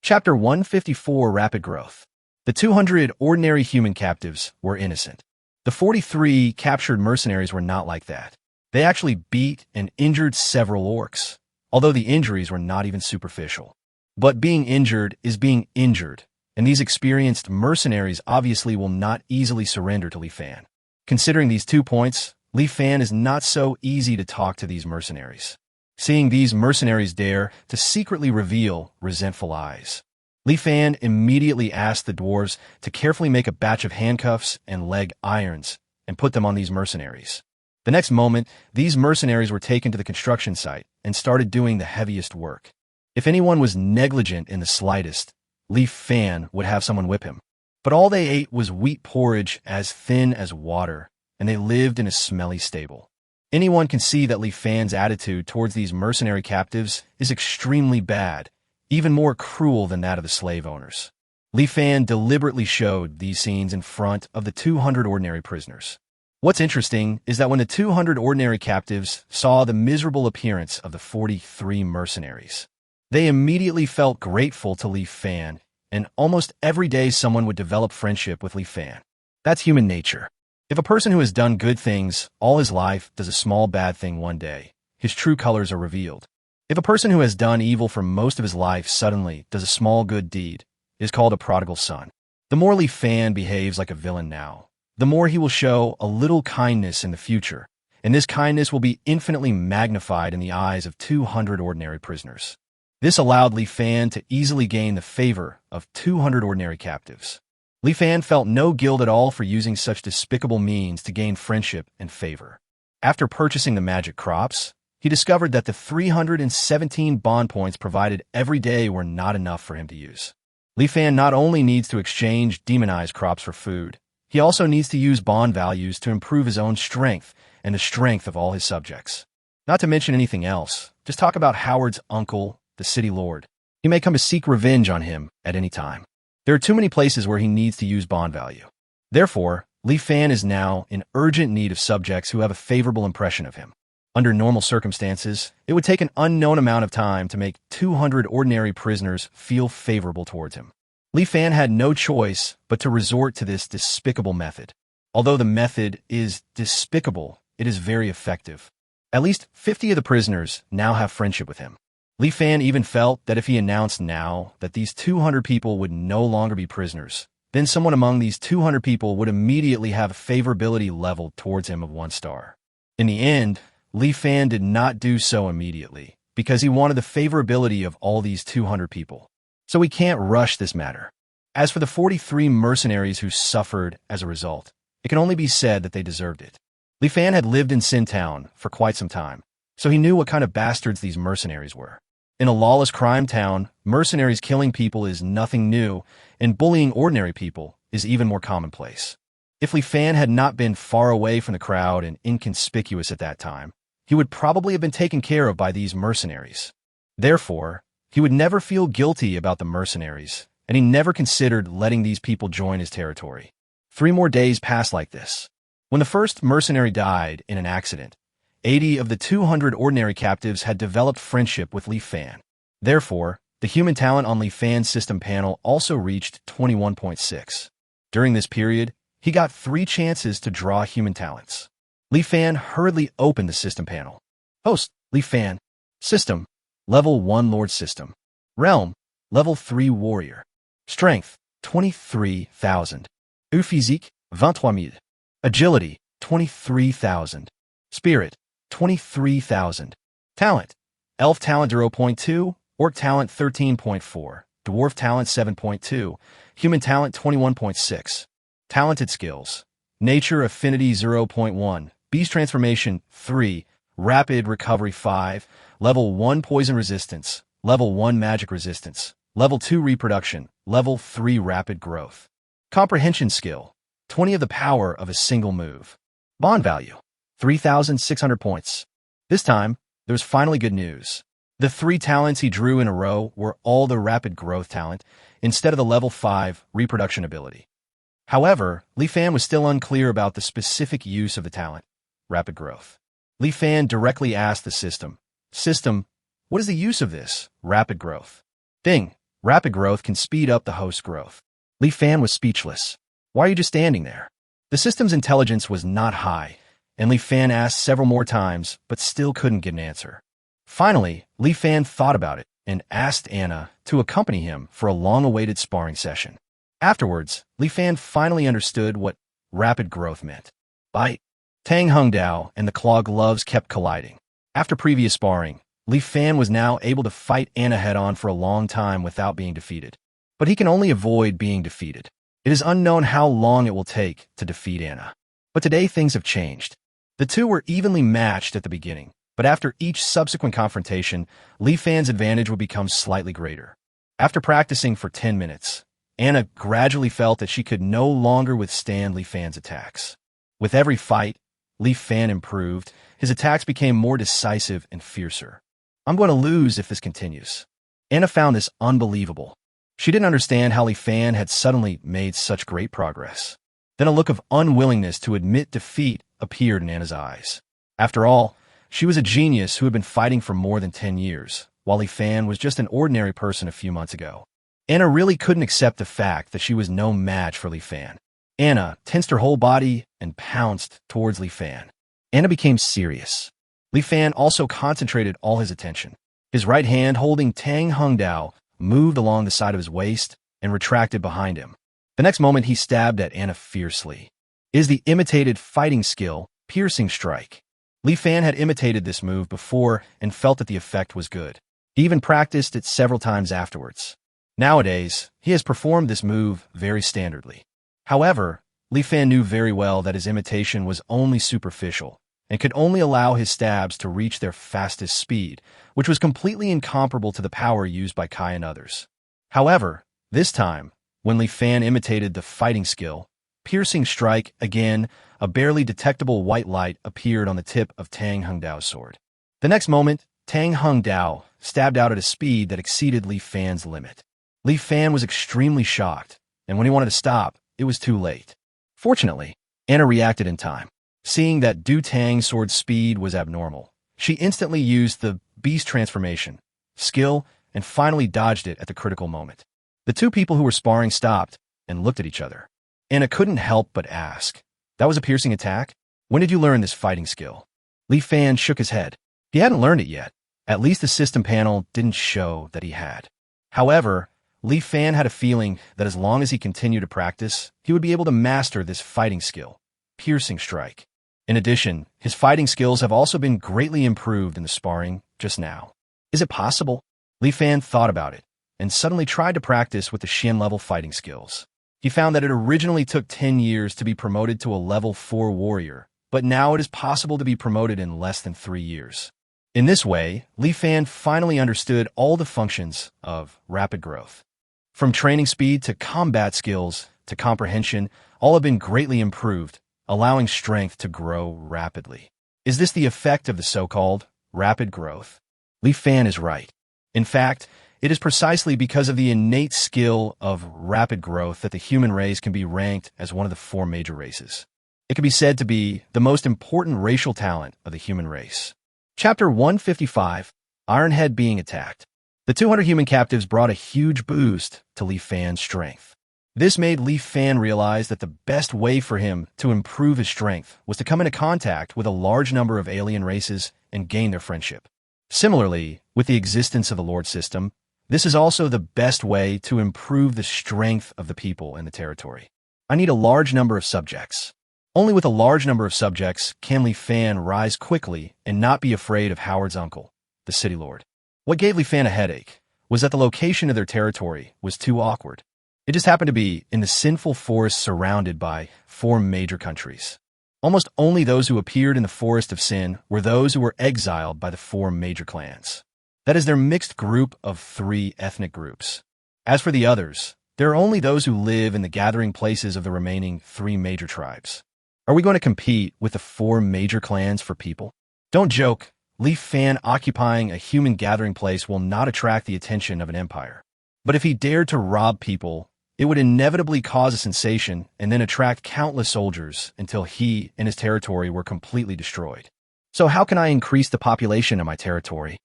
Chapter 154, Rapid Growth. The 200 ordinary human captives were innocent. The 43 captured mercenaries were not like that. They actually beat and injured several orcs, although the injuries were not even superficial. But being injured is being injured, and these experienced mercenaries obviously will not easily surrender to Li Fan. Considering these 2 points, Li Fan is not so easy to talk to these mercenaries. Seeing these mercenaries dare to secretly reveal resentful eyes, Li Fan immediately asked the dwarves to carefully make a batch of handcuffs and leg irons and put them on these mercenaries. The next moment, these mercenaries were taken to the construction site and started doing the heaviest work. If anyone was negligent in the slightest, Li Fan would have someone whip him. But all they ate was wheat porridge as thin as water, and they lived in a smelly stable. Anyone can see that Li Fan's attitude towards these mercenary captives is extremely bad, even more cruel than that of the slave owners. Li Fan deliberately showed these scenes in front of the 200 ordinary prisoners. What's interesting is that when the 200 ordinary captives saw the miserable appearance of the 43 mercenaries, they immediately felt grateful to Li Fan, and almost every day someone would develop friendship with Li Fan. That's human nature. If a person who has done good things all his life does a small bad thing one day, his true colors are revealed. If a person who has done evil for most of his life suddenly does a small good deed, it is called a prodigal son. The more Li Fan behaves like a villain now, the more he will show a little kindness in the future, and this kindness will be infinitely magnified in the eyes of 200 ordinary prisoners. This allowed Li Fan to easily gain the favor of 200 ordinary captives. Li Fan felt no guilt at all for using such despicable means to gain friendship and favor. After purchasing the magic crops, he discovered that the 317 bond points provided every day were not enough for him to use. Li Fan not only needs to exchange demonized crops for food, he also needs to use bond values to improve his own strength and the strength of all his subjects. Not to mention anything else, just talk about Howard's uncle, the city lord. He may come to seek revenge on him at any time. There are too many places where he needs to use bond value. Therefore, Li Fan is now in urgent need of subjects who have a favorable impression of him. Under normal circumstances, it would take an unknown amount of time to make 200 ordinary prisoners feel favorable towards him. Li Fan had no choice but to resort to this despicable method. Although the method is despicable, it is very effective. At least 50 of the prisoners now have friendship with him. Li Fan even felt that if he announced now that these 200 people would no longer be prisoners, then someone among these 200 people would immediately have a favorability level towards him of 1 star. In the end, Li Fan did not do so immediately, because he wanted the favorability of all these 200 people. So we can't rush this matter. As for the 43 mercenaries who suffered as a result, it can only be said that they deserved it. Li Fan had lived in Sin Town for quite some time, so he knew what kind of bastards these mercenaries were. In a lawless crime town, mercenaries killing people is nothing new, and bullying ordinary people is even more commonplace. If Li Fan had not been far away from the crowd and inconspicuous at that time, he would probably have been taken care of by these mercenaries. Therefore, he would never feel guilty about the mercenaries, and he never considered letting these people join his territory. 3 more days passed like this. When the first mercenary died in an accident, 80 of the 200 ordinary captives had developed friendship with Li Fan. Therefore, the human talent on Li Fan's system panel also reached 21.6. During this period, he got 3 chances to draw human talents. Li Fan hurriedly opened the system panel. Host, Li Fan. System, Level 1 Lord System. Realm, Level 3 Warrior. Strength, 23,000. Physique, 23,000. Agility, 23,000. Spirit, 23,000. Talent, Elf Talent 0.2, Orc Talent 13.4, Dwarf Talent 7.2, Human Talent 21.6. Talented Skills, Nature Affinity 0.1, Beast Transformation 3, Rapid Recovery 5, Level 1 Poison Resistance, Level 1 Magic Resistance, Level 2 Reproduction, Level 3 Rapid Growth. Comprehension Skill, 20 of the power of a single move. Bond Value, 3,600 points. This time, there was finally good news. The 3 talents he drew in a row were all the Rapid Growth talent, instead of the Level 5 Reproduction ability. However, Li Fan was still unclear about the specific use of the talent, Rapid Growth. Li Fan directly asked the system, System, what is the use of this, Rapid Growth? Ding, Rapid Growth can speed up the host's growth. Li Fan was speechless. Why are you just standing there? The system's intelligence was not high, and Li Fan asked several more times, but still couldn't get an answer. Finally, Li Fan thought about it and asked Anna to accompany him for a long-awaited sparring session. Afterwards, Li Fan finally understood what Rapid Growth meant. Bite. Tang Hungdao and the Claw Gloves kept colliding. After previous sparring, Li Fan was now able to fight Anna head-on for a long time without being defeated. But he can only avoid being defeated. It is unknown how long it will take to defeat Anna. But today things have changed. The two were evenly matched at the beginning, but after each subsequent confrontation, Li Fan's advantage would become slightly greater. After practicing for 10 minutes, Anna gradually felt that she could no longer withstand Li Fan's attacks. With every fight, Li Fan improved. His attacks became more decisive and fiercer. I'm going to lose if this continues. Anna found this unbelievable. She didn't understand how Li Fan had suddenly made such great progress. Then a look of unwillingness to admit defeat appeared in Anna's eyes. After all, she was a genius who had been fighting for more than 10 years, while Li Fan was just an ordinary person a few months ago. Anna really couldn't accept the fact that she was no match for Li Fan. Anna tensed her whole body and pounced towards Li Fan. Anna became serious. Li Fan also concentrated all his attention. His right hand holding Tang Hungdao moved along the side of his waist and retracted behind him. The next moment he stabbed at Anna fiercely. It is the imitated fighting skill, Piercing Strike. Li Fan had imitated this move before and felt that the effect was good. He even practiced it several times afterwards. Nowadays, he has performed this move very standardly. However, Li Fan knew very well that his imitation was only superficial and could only allow his stabs to reach their fastest speed, which was completely incomparable to the power used by Kai and others. However, this time, when Li Fan imitated the fighting skill, piercing strike, again, a barely detectable white light appeared on the tip of Tang Hengdao's sword. The next moment, Tang Hengdao stabbed out at a speed that exceeded Li Fan's limit. Li Fan was extremely shocked, and when he wanted to stop, it was too late. Fortunately, Anna reacted in time. Seeing that Du Tang's sword speed was abnormal, she instantly used the beast transformation, skill, and finally dodged it at the critical moment. The two people who were sparring stopped and looked at each other. Anna couldn't help but ask, "That was a piercing attack? When did you learn this fighting skill?" Li Fan shook his head. He hadn't learned it yet. At least the system panel didn't show that he had. However, Li Fan had a feeling that as long as he continued to practice, he would be able to master this fighting skill, piercing strike. In addition, his fighting skills have also been greatly improved in the sparring just now. Is it possible? Li Fan thought about it, and suddenly tried to practice with the Xian-level fighting skills. He found that it originally took 10 years to be promoted to a level 4 warrior, but now it is possible to be promoted in less than 3 years. In this way, Li Fan finally understood all the functions of rapid growth. From training speed to combat skills to comprehension, all have been greatly improved, allowing strength to grow rapidly. Is this the effect of the so-called rapid growth? Li Fan is right. In fact, it is precisely because of the innate skill of rapid growth that the human race can be ranked as one of the 4 major races. It can be said to be the most important racial talent of the human race. Chapter 155, Ironhead being attacked. The 200 human captives brought a huge boost to Li Fan's strength. This made Li Fan realize that the best way for him to improve his strength was to come into contact with a large number of alien races and gain their friendship. Similarly, with the existence of the Lord system, this is also the best way to improve the strength of the people in the territory. I need a large number of subjects. Only with a large number of subjects can Li Fan rise quickly and not be afraid of Howard's uncle, the city lord. What gave Li Fan a headache was that the location of their territory was too awkward. It just happened to be in the sinful forest surrounded by 4 major countries. Almost only those who appeared in the Forest of Sin were those who were exiled by the 4 major clans. That is their mixed group of 3 ethnic groups. As for the others, there are only those who live in the gathering places of the remaining 3 major tribes. Are we going to compete with the 4 major clans for people? Don't joke. Li Fan occupying a human gathering place will not attract the attention of an empire. But if he dared to rob people, it would inevitably cause a sensation and then attract countless soldiers until he and his territory were completely destroyed. So how can I increase the population of my territory?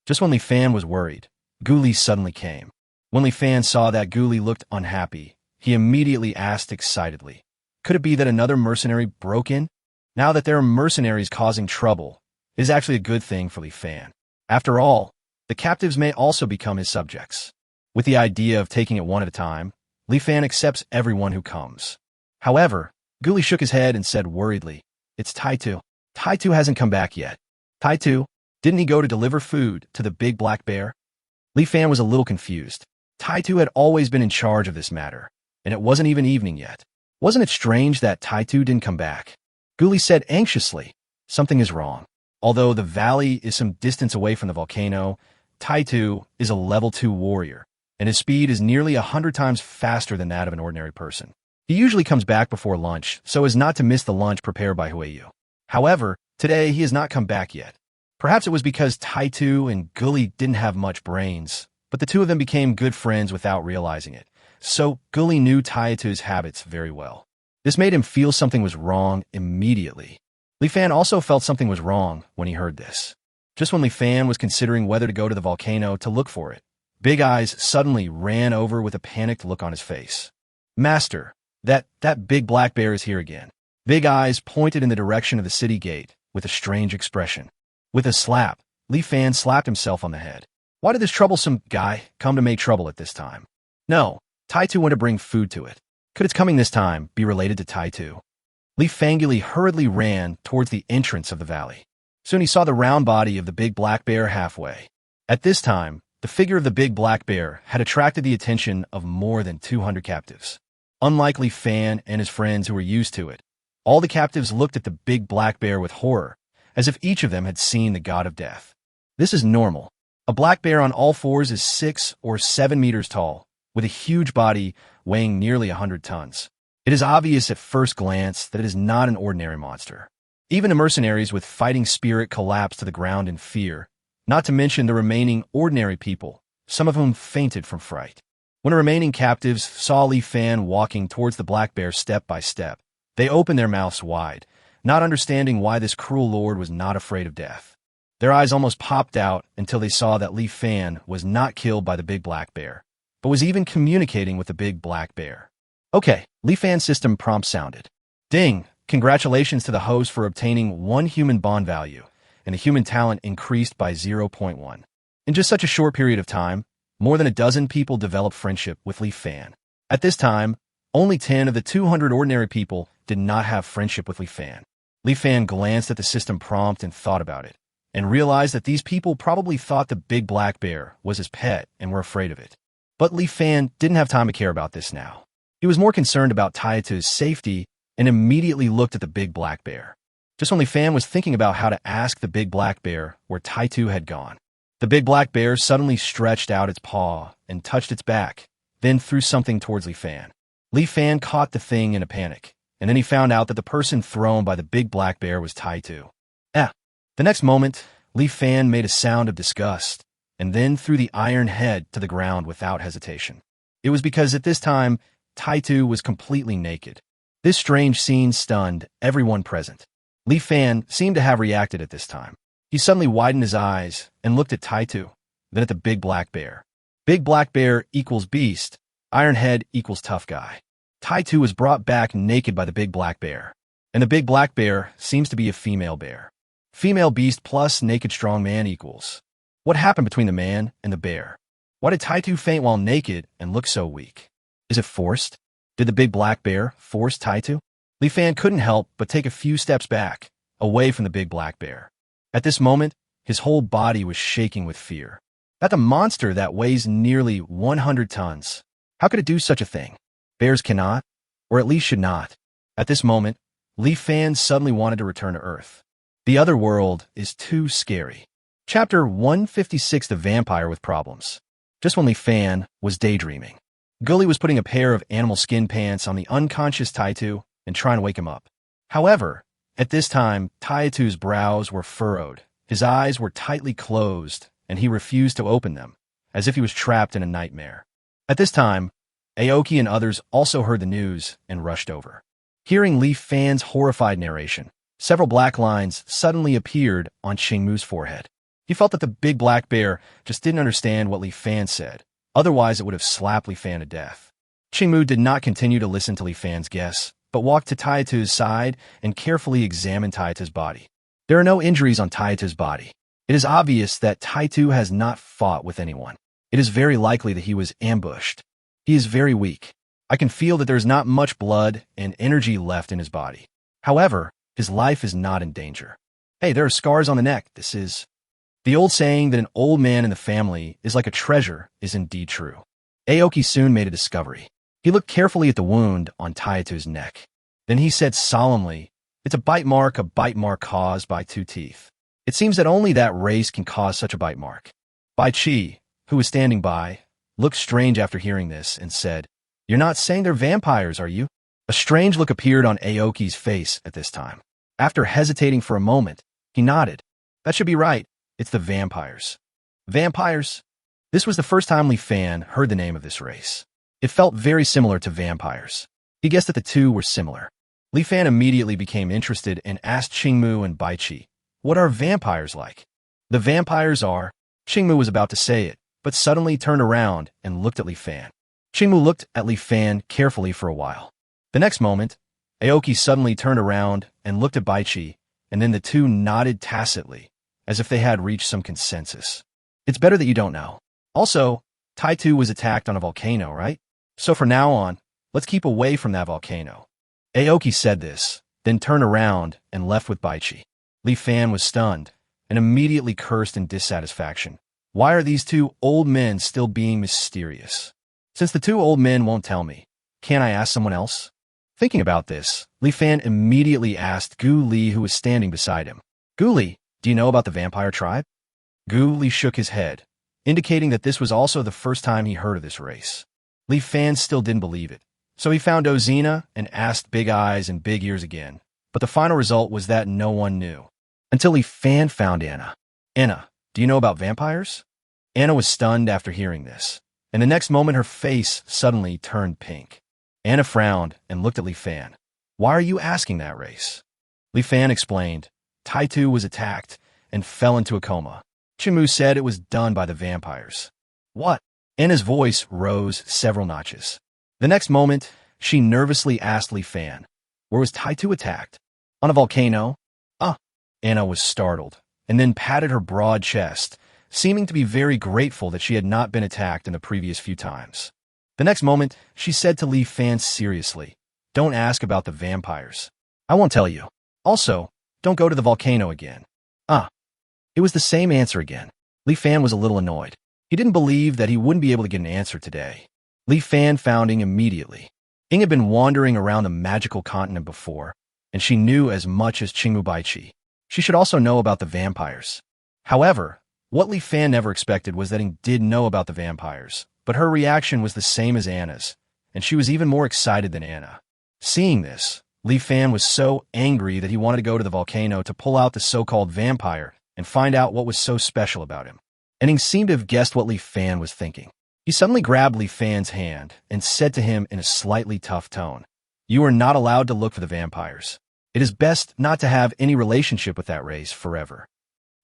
Just when Li Fan was worried, Gu Li suddenly came. When Li Fan saw that Gu Li looked unhappy, he immediately asked excitedly, "Could it be that another mercenary broke in?" Now that there are mercenaries causing trouble, it is actually a good thing for Li Fan. After all, the captives may also become his subjects. With the idea of taking it one at a time, Li Fan accepts everyone who comes. However, Gu Li shook his head and said worriedly, "It's Taitu. Taitu hasn't come back yet." Taitu? Didn't he go to deliver food to the big black bear? Li Fan was a little confused. Taitu had always been in charge of this matter, and it wasn't even evening yet. Wasn't it strange that Taitu didn't come back? Gu Li said anxiously, "Something is wrong." Although the valley is some distance away from the volcano, Taitu is a level 2 warrior, and his speed is nearly 100 times faster than that of an ordinary person. He usually comes back before lunch, so as not to miss the lunch prepared by Huiyu. However, today he has not come back yet. Perhaps it was because Taitu and Gu Li didn't have much brains, but the two of them became good friends without realizing it. So Gu Li knew Taitu's habits very well. This made him feel something was wrong immediately. Li Fan also felt something was wrong when he heard this. Just when Li Fan was considering whether to go to the volcano to look for it, Big Eyes suddenly ran over with a panicked look on his face. "Master, that big black bear is here again." Big Eyes pointed in the direction of the city gate with a strange expression. With a slap, Li Fan slapped himself on the head. Why did this troublesome guy come to make trouble at this time? No, Taitu went to bring food to it. Could its coming this time be related to Taitu? Li Fanguli hurriedly ran towards the entrance of the valley. Soon he saw the round body of the big black bear halfway. At this time, the figure of the big black bear had attracted the attention of more than 200 captives. Unlike Li Fan and his friends who were used to it, all the captives looked at the big black bear with horror, as if each of them had seen the god of death. This is normal. A black bear on all fours is 6 or 7 meters tall, with a huge body weighing nearly 100 tons. It is obvious at first glance that it is not an ordinary monster. Even the mercenaries with fighting spirit collapsed to the ground in fear, not to mention the remaining ordinary people, some of whom fainted from fright. When the remaining captives saw Li Fan walking towards the black bear step by step, they opened their mouths wide, not understanding why this cruel lord was not afraid of death. Their eyes almost popped out until they saw that Li Fan was not killed by the big black bear, but was even communicating with the big black bear. Okay, Li Fan's system prompt sounded. Ding! Congratulations to the host for obtaining 1 human bond value, and the human talent increased by 0.1. In just such a short period of time, more than a dozen people developed friendship with Li Fan. At this time, only 10 of the 200 ordinary people did not have friendship with Li Fan. Li Fan glanced at the system prompt and thought about it, and realized that these people probably thought the big black bear was his pet and were afraid of it. But Li Fan didn't have time to care about this now. He was more concerned about Taitu's safety and immediately looked at the big black bear. Just when Li Fan was thinking about how to ask the big black bear where Taitu had gone, the big black bear suddenly stretched out its paw and touched its back, then threw something towards Li Fan. Li Fan caught the thing in a panic, and then he found out that the person thrown by the big black bear was Taitu. The next moment, Li Fan made a sound of disgust, and then threw the iron head to the ground without hesitation. It was because at this time, Taitu was completely naked. This strange scene stunned everyone present. Li Fan seemed to have reacted at this time. He suddenly widened his eyes and looked at Taitu, then at the big black bear. Big black bear equals beast, iron head equals tough guy. Taitu was brought back naked by the big black bear, and the big black bear seems to be a female bear. Female beast plus naked strong man equals. What happened between the man and the bear? Why did Taitu faint while naked and look so weak? Is it forced? Did the big black bear force Taitu? Li Fan couldn't help but take a few steps back, away from the big black bear. At this moment, his whole body was shaking with fear. That's a monster that weighs nearly 100 tons. How could it do such a thing? Bears cannot, or at least should not. At this moment, Li Fan suddenly wanted to return to Earth. The other world is too scary. Chapter 156, The Vampire with Problems. Just when Li Fan was daydreaming, Gully was putting a pair of animal skin pants on the unconscious Taitu and trying to wake him up. However, at this time, Taitu's brows were furrowed, his eyes were tightly closed, and he refused to open them, as if he was trapped in a nightmare. At this time, Aoki and others also heard the news and rushed over. Hearing Li Fan's horrified narration, several black lines suddenly appeared on Qingmu's forehead. He felt that the big black bear just didn't understand what Li Fan said, otherwise it would have slapped Li Fan to death. Qingmu did not continue to listen to Li Fan's guess, but walked to Taitu's side and carefully examined Taitu's body. There are no injuries on Taitu's body. It is obvious that Taitu has not fought with anyone. It is very likely that he was ambushed. He is very weak. I can feel that there is not much blood and energy left in his body. However, his life is not in danger. Hey, there are scars on the neck. This is... The old saying that an old man in the family is like a treasure is indeed true. Aoki soon made a discovery. He looked carefully at the wound on Taitu's neck. Then he said solemnly, "It's a bite mark caused by 2 teeth. It seems that only that race can cause such a bite mark." Bai Chi, who was standing by, looked strange after hearing this and said, "You're not saying they're vampires, are you?" A strange look appeared on Aoki's face at this time. After hesitating for a moment, he nodded. "That should be right. It's the vampires." Vampires? This was the first time Li Fan heard the name of this race. It felt very similar to vampires. He guessed that the two were similar. Li Fan immediately became interested and asked Qingmu and Bai Chi, "What are vampires like?" "The vampires are..." Qingmu was about to say it, but suddenly turned around and looked at Li Fan. Qingmu looked at Li Fan carefully for a while. The next moment, Aoki suddenly turned around and looked at Bai Chi, and then the two nodded tacitly, as if they had reached some consensus. "It's better that you don't know. Also, Taitu was attacked on a volcano, right? So from now on, let's keep away from that volcano." Aoki said this, then turned around and left with Bai Chi. Li Fan was stunned, and immediately cursed in dissatisfaction. Why are these two old men still being mysterious? Since the two old men won't tell me, can't I ask someone else? Thinking about this, Li Fan immediately asked Gu Li, who was standing beside him. Gu Li, do you know about the vampire tribe? Gu Li shook his head, indicating that this was also the first time he heard of this race. Li Fan still didn't believe it, so he found Ozina and asked Big Eyes and Big Ears again, but the final result was that no one knew. Until Li Fan found Anna. Anna, do you know about vampires? Anna was stunned after hearing this, and the next moment her face suddenly turned pink. Anna frowned and looked at Li Fan. Why are you asking that race? Li Fan explained. Taitu was attacked and fell into a coma. Chimu said it was done by the vampires. What? Anna's voice rose several notches. The next moment, she nervously asked Li Fan, where was Taitu attacked? On a volcano? Anna was startled, and then patted her broad chest, seeming to be very grateful that she had not been attacked in the previous few times. The next moment, she said to Li Fan seriously, don't ask about the vampires. I won't tell you. Also, don't go to the volcano again. It was the same answer again. Li Fan was a little annoyed. He didn't believe that he wouldn't be able to get an answer today. Li Fan found Ing immediately. Ing had been wandering around the magical continent before, and she knew as much as Qingmu Baiqi. She should also know about the vampires. However, what Li Fan never expected was that Ing did know about the vampires, but her reaction was the same as Anna's, and she was even more excited than Anna. Seeing this, Li Fan was so angry that he wanted to go to the volcano to pull out the so-called vampire and find out what was so special about him. And Ing seemed to have guessed what Li Fan was thinking. He suddenly grabbed Li Fan's hand and said to him in a slightly tough tone, you are not allowed to look for the vampires. It is best not to have any relationship with that race forever.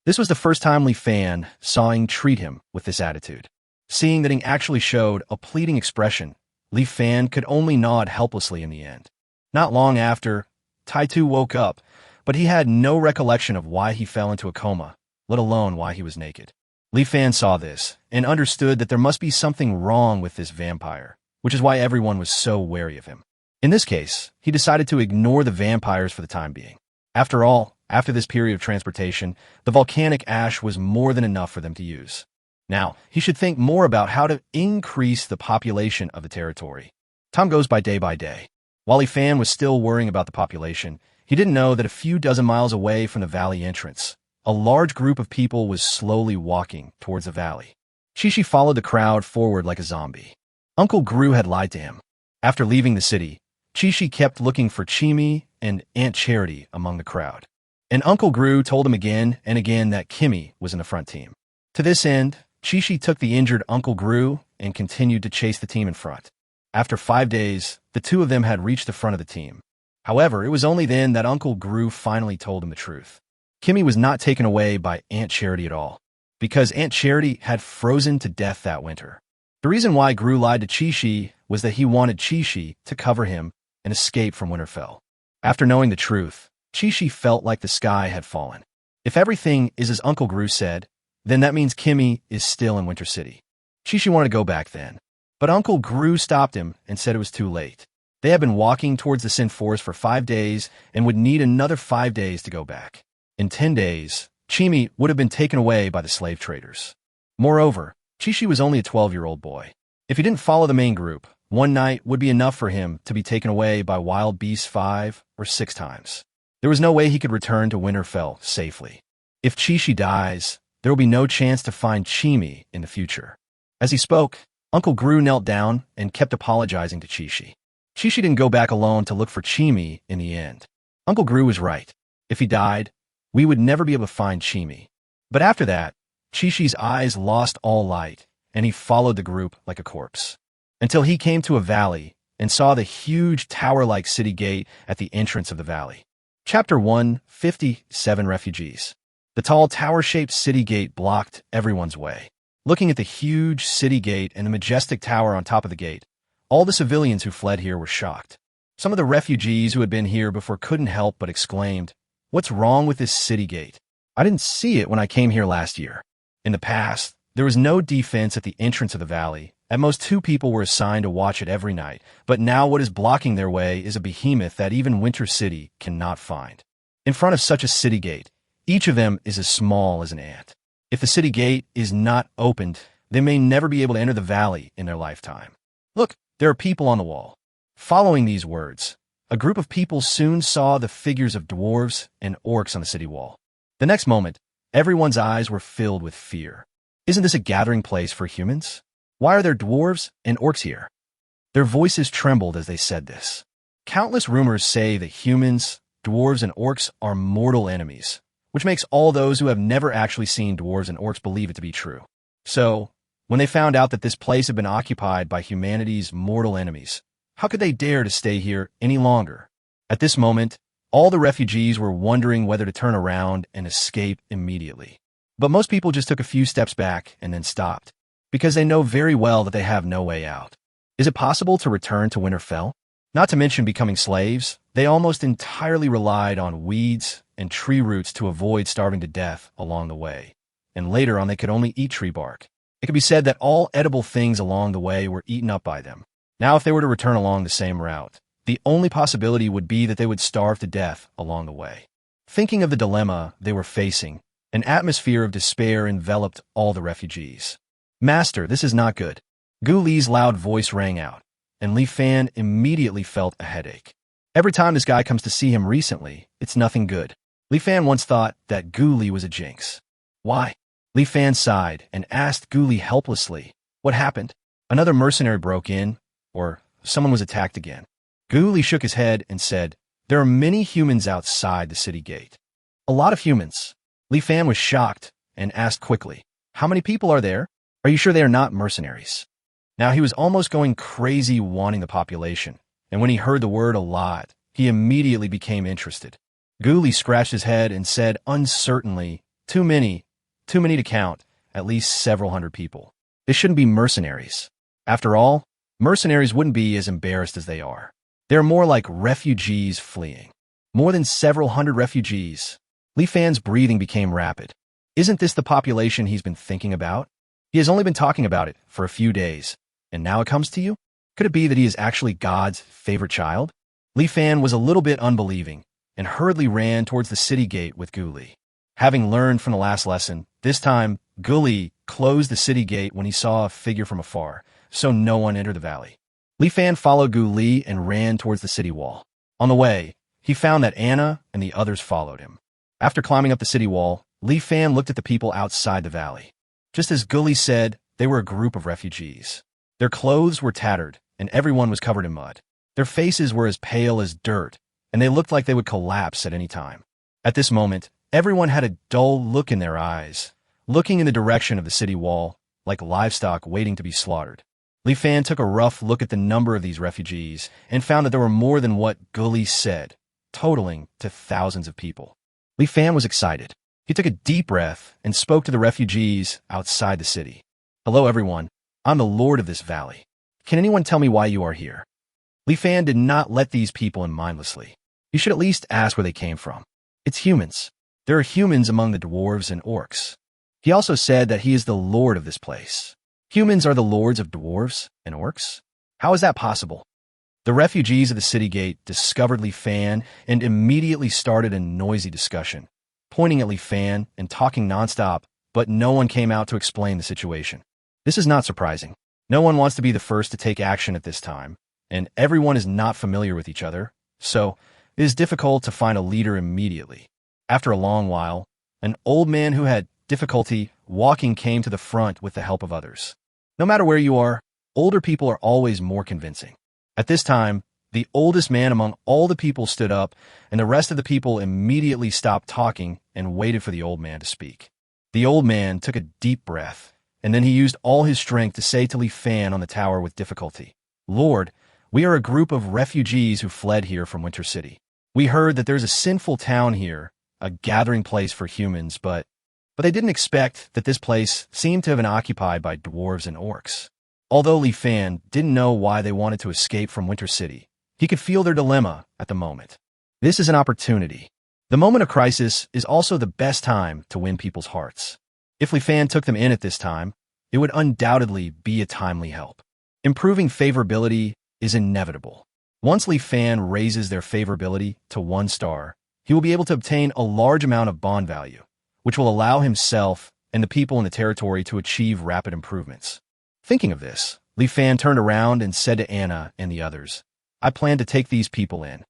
This was the first time Li Fan saw Ing treat him with this attitude. Seeing that Ing actually showed a pleading expression, Li Fan could only nod helplessly in the end. Not long after, Taitu woke up, but he had no recollection of why he fell into a coma, let alone why he was naked. Li Fan saw this and understood that there must be something wrong with this vampire, which is why everyone was so wary of him. In this case, he decided to ignore the vampires for the time being. After all, after this period of transportation, the volcanic ash was more than enough for them to use. Now, he should think more about how to increase the population of the territory. Time goes by day. While Li Fan was still worrying about the population, he didn't know that a few dozen miles away from the valley entrance, a large group of people was slowly walking towards the valley. Qiqi followed the crowd forward like a zombie. Uncle Gru had lied to him. After leaving the city, Qiqi kept looking for Chimi and Aunt Charity among the crowd. And Uncle Gru told him again and again that Kimmy was in the front team. To this end, Qiqi took the injured Uncle Gru and continued to chase the team in front. After 5 days, the two of them had reached the front of the team. However, it was only then that Uncle Gru finally told him the truth. Kimmy was not taken away by Aunt Charity at all, because Aunt Charity had frozen to death that winter. The reason why Gru lied to Qiqi was that he wanted Qiqi to cover him and escape from Winterfell. After knowing the truth, Qiqi felt like the sky had fallen. If everything is as Uncle Gru said, then that means Kimmy is still in Winter City. Qiqi wanted to go back then, but Uncle Gru stopped him and said it was too late. They had been walking towards the Sin Forest for 5 days and would need another 5 days to go back. In 10 days, Chimi would have been taken away by the slave traders. Moreover, Qiqi was only a 12-year-old boy. If he didn't follow the main group, one night would be enough for him to be taken away by wild beasts 5 or 6 times. There was no way he could return to Winterfell safely. If Qiqi dies, there will be no chance to find Chimi in the future. As he spoke, Uncle Gru knelt down and kept apologizing to Qiqi. Qiqi didn't go back alone to look for Chimi in the end. Uncle Gru was right. If he died, we would never be able to find Chimi. But after that, Qiqi's eyes lost all light, and he followed the group like a corpse, until he came to a valley and saw the huge tower-like city gate at the entrance of the valley. Chapter 157 Refugees. The tall tower-shaped city gate blocked everyone's way. Looking at the huge city gate and the majestic tower on top of the gate, all the civilians who fled here were shocked. Some of the refugees who had been here before couldn't help but exclaimed, "What's wrong with this city gate? I didn't see it when I came here last year." In the past, there was no defense at the entrance of the valley. At most 2 people were assigned to watch it every night, but now what is blocking their way is a behemoth that even Winter City cannot find. In front of such a city gate, Each of them is as small as an ant. If the city gate is not opened, they may never be able to enter the valley in their lifetime. Look, there are people on the wall. Following these words, a group of people soon saw the figures of dwarves and orcs on the city wall. The next moment, everyone's eyes were filled with fear. Isn't this a gathering place for humans? Why are there dwarves and orcs here? Their voices trembled as they said this. Countless rumors say that humans, dwarves, and orcs are mortal enemies, which makes all those who have never actually seen dwarves and orcs believe it to be true. So, when they found out that this place had been occupied by humanity's mortal enemies, how could they dare to stay here any longer? At this moment, all the refugees were wondering whether to turn around and escape immediately. But most people just took a few steps back and then stopped, because they know very well that they have no way out. Is it possible to return to Winterfell? Not to mention becoming slaves, they almost entirely relied on weeds and tree roots to avoid starving to death along the way. And later on, they could only eat tree bark. It could be said that all edible things along the way were eaten up by them. Now, if they were to return along the same route, the only possibility would be that they would starve to death along the way. Thinking of the dilemma they were facing, an atmosphere of despair enveloped all the refugees. Master, this is not good. Gu Li's loud voice rang out, and Li Fan immediately felt a headache. Every time this guy comes to see him recently, it's nothing good. Li Fan once thought that Gu Li was a jinx. Why? Li Fan sighed and asked Gu Li helplessly, what happened? Another mercenary broke in, or someone was attacked again. Gu Li shook his head and said, there are many humans outside the city gate. A lot of humans. Li Fan was shocked and asked quickly, how many people are there? Are you sure they are not mercenaries? Now he was almost going crazy wanting the population, and when he heard the word a lot, he immediately became interested. Gu Li scratched his head and said uncertainly, too many to count, at least several hundred people. They shouldn't be mercenaries. After all, mercenaries wouldn't be as embarrassed as they are. They're more like refugees fleeing. More than several hundred refugees. Li Fan's breathing became rapid. Isn't this the population he's been thinking about? He has only been talking about it for a few days, and now it comes to you? Could it be that he is actually God's favorite child? Li Fan was a little bit unbelieving, and hurriedly ran towards the city gate with Gu Li. Having learned from the last lesson, this time, Gu Li closed the city gate when he saw a figure from afar, so no one entered the valley. Li Fan followed Gu Li and ran towards the city wall. On the way, he found that Anna and the others followed him. After climbing up the city wall, Li Fan looked at the people outside the valley. Just as Gu Li said, they were a group of refugees. Their clothes were tattered, and everyone was covered in mud. Their faces were as pale as dirt, and they looked like they would collapse at any time. At this moment, everyone had a dull look in their eyes, looking in the direction of the city wall, like livestock waiting to be slaughtered. Li Fan took a rough look at the number of these refugees and found that there were more than what Gu Li said, totaling to thousands of people. Li Fan was excited. He took a deep breath and spoke to the refugees outside the city. Hello, everyone. I'm the lord of this valley. Can anyone tell me why you are here? Li Fan did not let these people in mindlessly. You should at least ask where they came from. It's humans. There are humans among the dwarves and orcs. He also said that he is the lord of this place. Humans are the lords of dwarves and orcs? How is that possible? The refugees of the city gate discovered Li Fan and immediately started a noisy discussion, pointing at Li Fan and talking nonstop, but no one came out to explain the situation. This is not surprising. No one wants to be the first to take action at this time, and everyone is not familiar with each other, so it is difficult to find a leader immediately. After a long while, an old man who had difficulty walking came to the front with the help of others. No matter where you are, older people are always more convincing. At this time, the oldest man among all the people stood up, and the rest of the people immediately stopped talking and waited for the old man to speak. The old man took a deep breath, and then he used all his strength to say to Li Fan on the tower with difficulty, Lord, we are a group of refugees who fled here from Winter City. We heard that there's a sinful town here, a gathering place for humans, but they didn't expect that this place seemed to have been occupied by dwarves and orcs. Although Li Fan didn't know why they wanted to escape from Winter City, he could feel their dilemma at the moment. This is an opportunity. The moment of crisis is also the best time to win people's hearts. If Li Fan took them in at this time, it would undoubtedly be a timely help. Improving favorability is inevitable. Once Li Fan raises their favorability to 1 star, he will be able to obtain a large amount of bond value, which will allow himself and the people in the territory to achieve rapid improvements. Thinking of this, Li Fan turned around and said to Anna and the others, I plan to take these people in.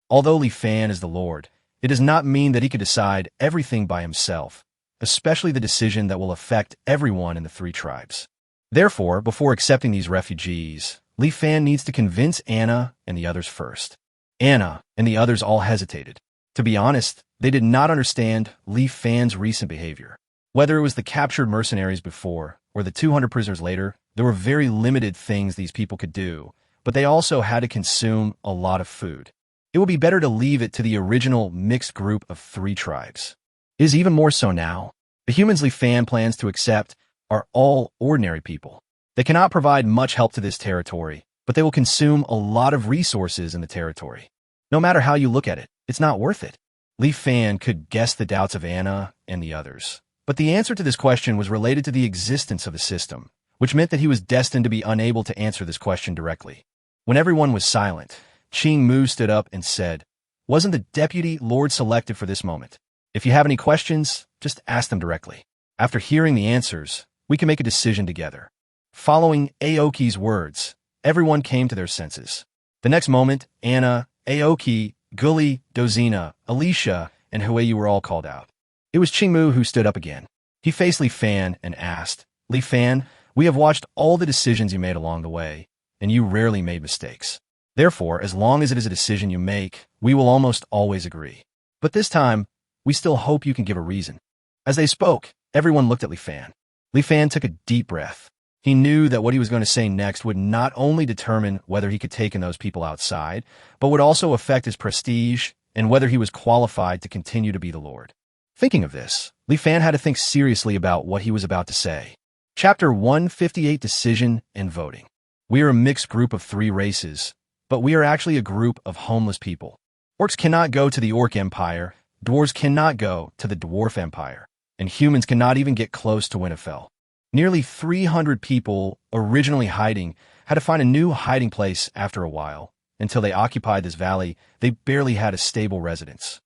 Although Li Fan is the Lord, it does not mean that he could decide everything by himself, especially the decision that will affect everyone in the 3 tribes. Therefore, before accepting these refugees, Li Fan needs to convince Anna and the others first. Anna and the others all hesitated. To be honest, they did not understand Li Fan's recent behavior. Whether it was the captured mercenaries before or the 200 prisoners later, there were very limited things these people could do, but they also had to consume a lot of food. It would be better to leave it to the original mixed group of 3 tribes. It is even more so now. The humans Li Fan plans to accept are all ordinary people. They cannot provide much help to this territory, but they will consume a lot of resources in the territory. No matter how you look at it, it's not worth it. Li Fan could guess the doubts of Anna and the others, but the answer to this question was related to the existence of the system, which meant that he was destined to be unable to answer this question directly. When everyone was silent, Qing Mu stood up and said, Wasn't the deputy lord selected for this moment? If you have any questions, just ask them directly. After hearing the answers, we can make a decision together. Following Aoki's words, everyone came to their senses. The next moment, Anna, Aoki, Gully, Dozina, Alicia, and Hueyu were all called out. It was Qing Mu who stood up again. He faced Li Fan and asked, Li Fan, we have watched all the decisions you made along the way, and you rarely made mistakes. Therefore, as long as it is a decision you make, we will almost always agree. But this time, we still hope you can give a reason. As they spoke, everyone looked at Li Fan. Li Fan took a deep breath. He knew that what he was going to say next would not only determine whether he could take in those people outside, but would also affect his prestige and whether he was qualified to continue to be the Lord. Thinking of this, Li Fan had to think seriously about what he was about to say. Chapter 158, Decision and Voting. We are a mixed group of 3 races, but we are actually a group of homeless people. Orcs cannot go to the Orc Empire, dwarves cannot go to the Dwarf Empire, and humans cannot even get close to Winterfell. Nearly 300 people originally hiding had to find a new hiding place after a while. Until they occupied this valley, they barely had a stable residence.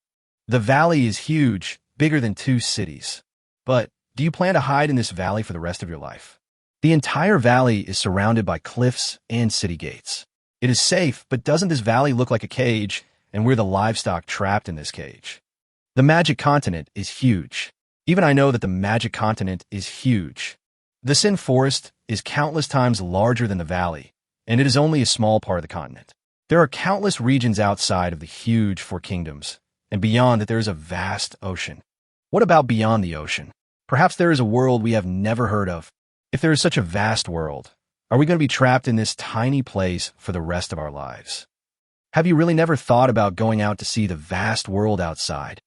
The valley is huge, bigger than 2 cities. But do you plan to hide in this valley for the rest of your life? The entire valley is surrounded by cliffs and city gates. It is safe, but doesn't this valley look like a cage, and we're the livestock trapped in this cage? The Magic Continent is huge. Even I know that the Magic Continent is huge. The Sin Forest is countless times larger than the valley, and it is only a small part of the continent. There are countless regions outside of the huge 4 kingdoms, and beyond that there is a vast ocean. What about beyond the ocean? Perhaps there is a world we have never heard of. If there is such a vast world, are we going to be trapped in this tiny place for the rest of our lives? Have you really never thought about going out to see the vast world outside?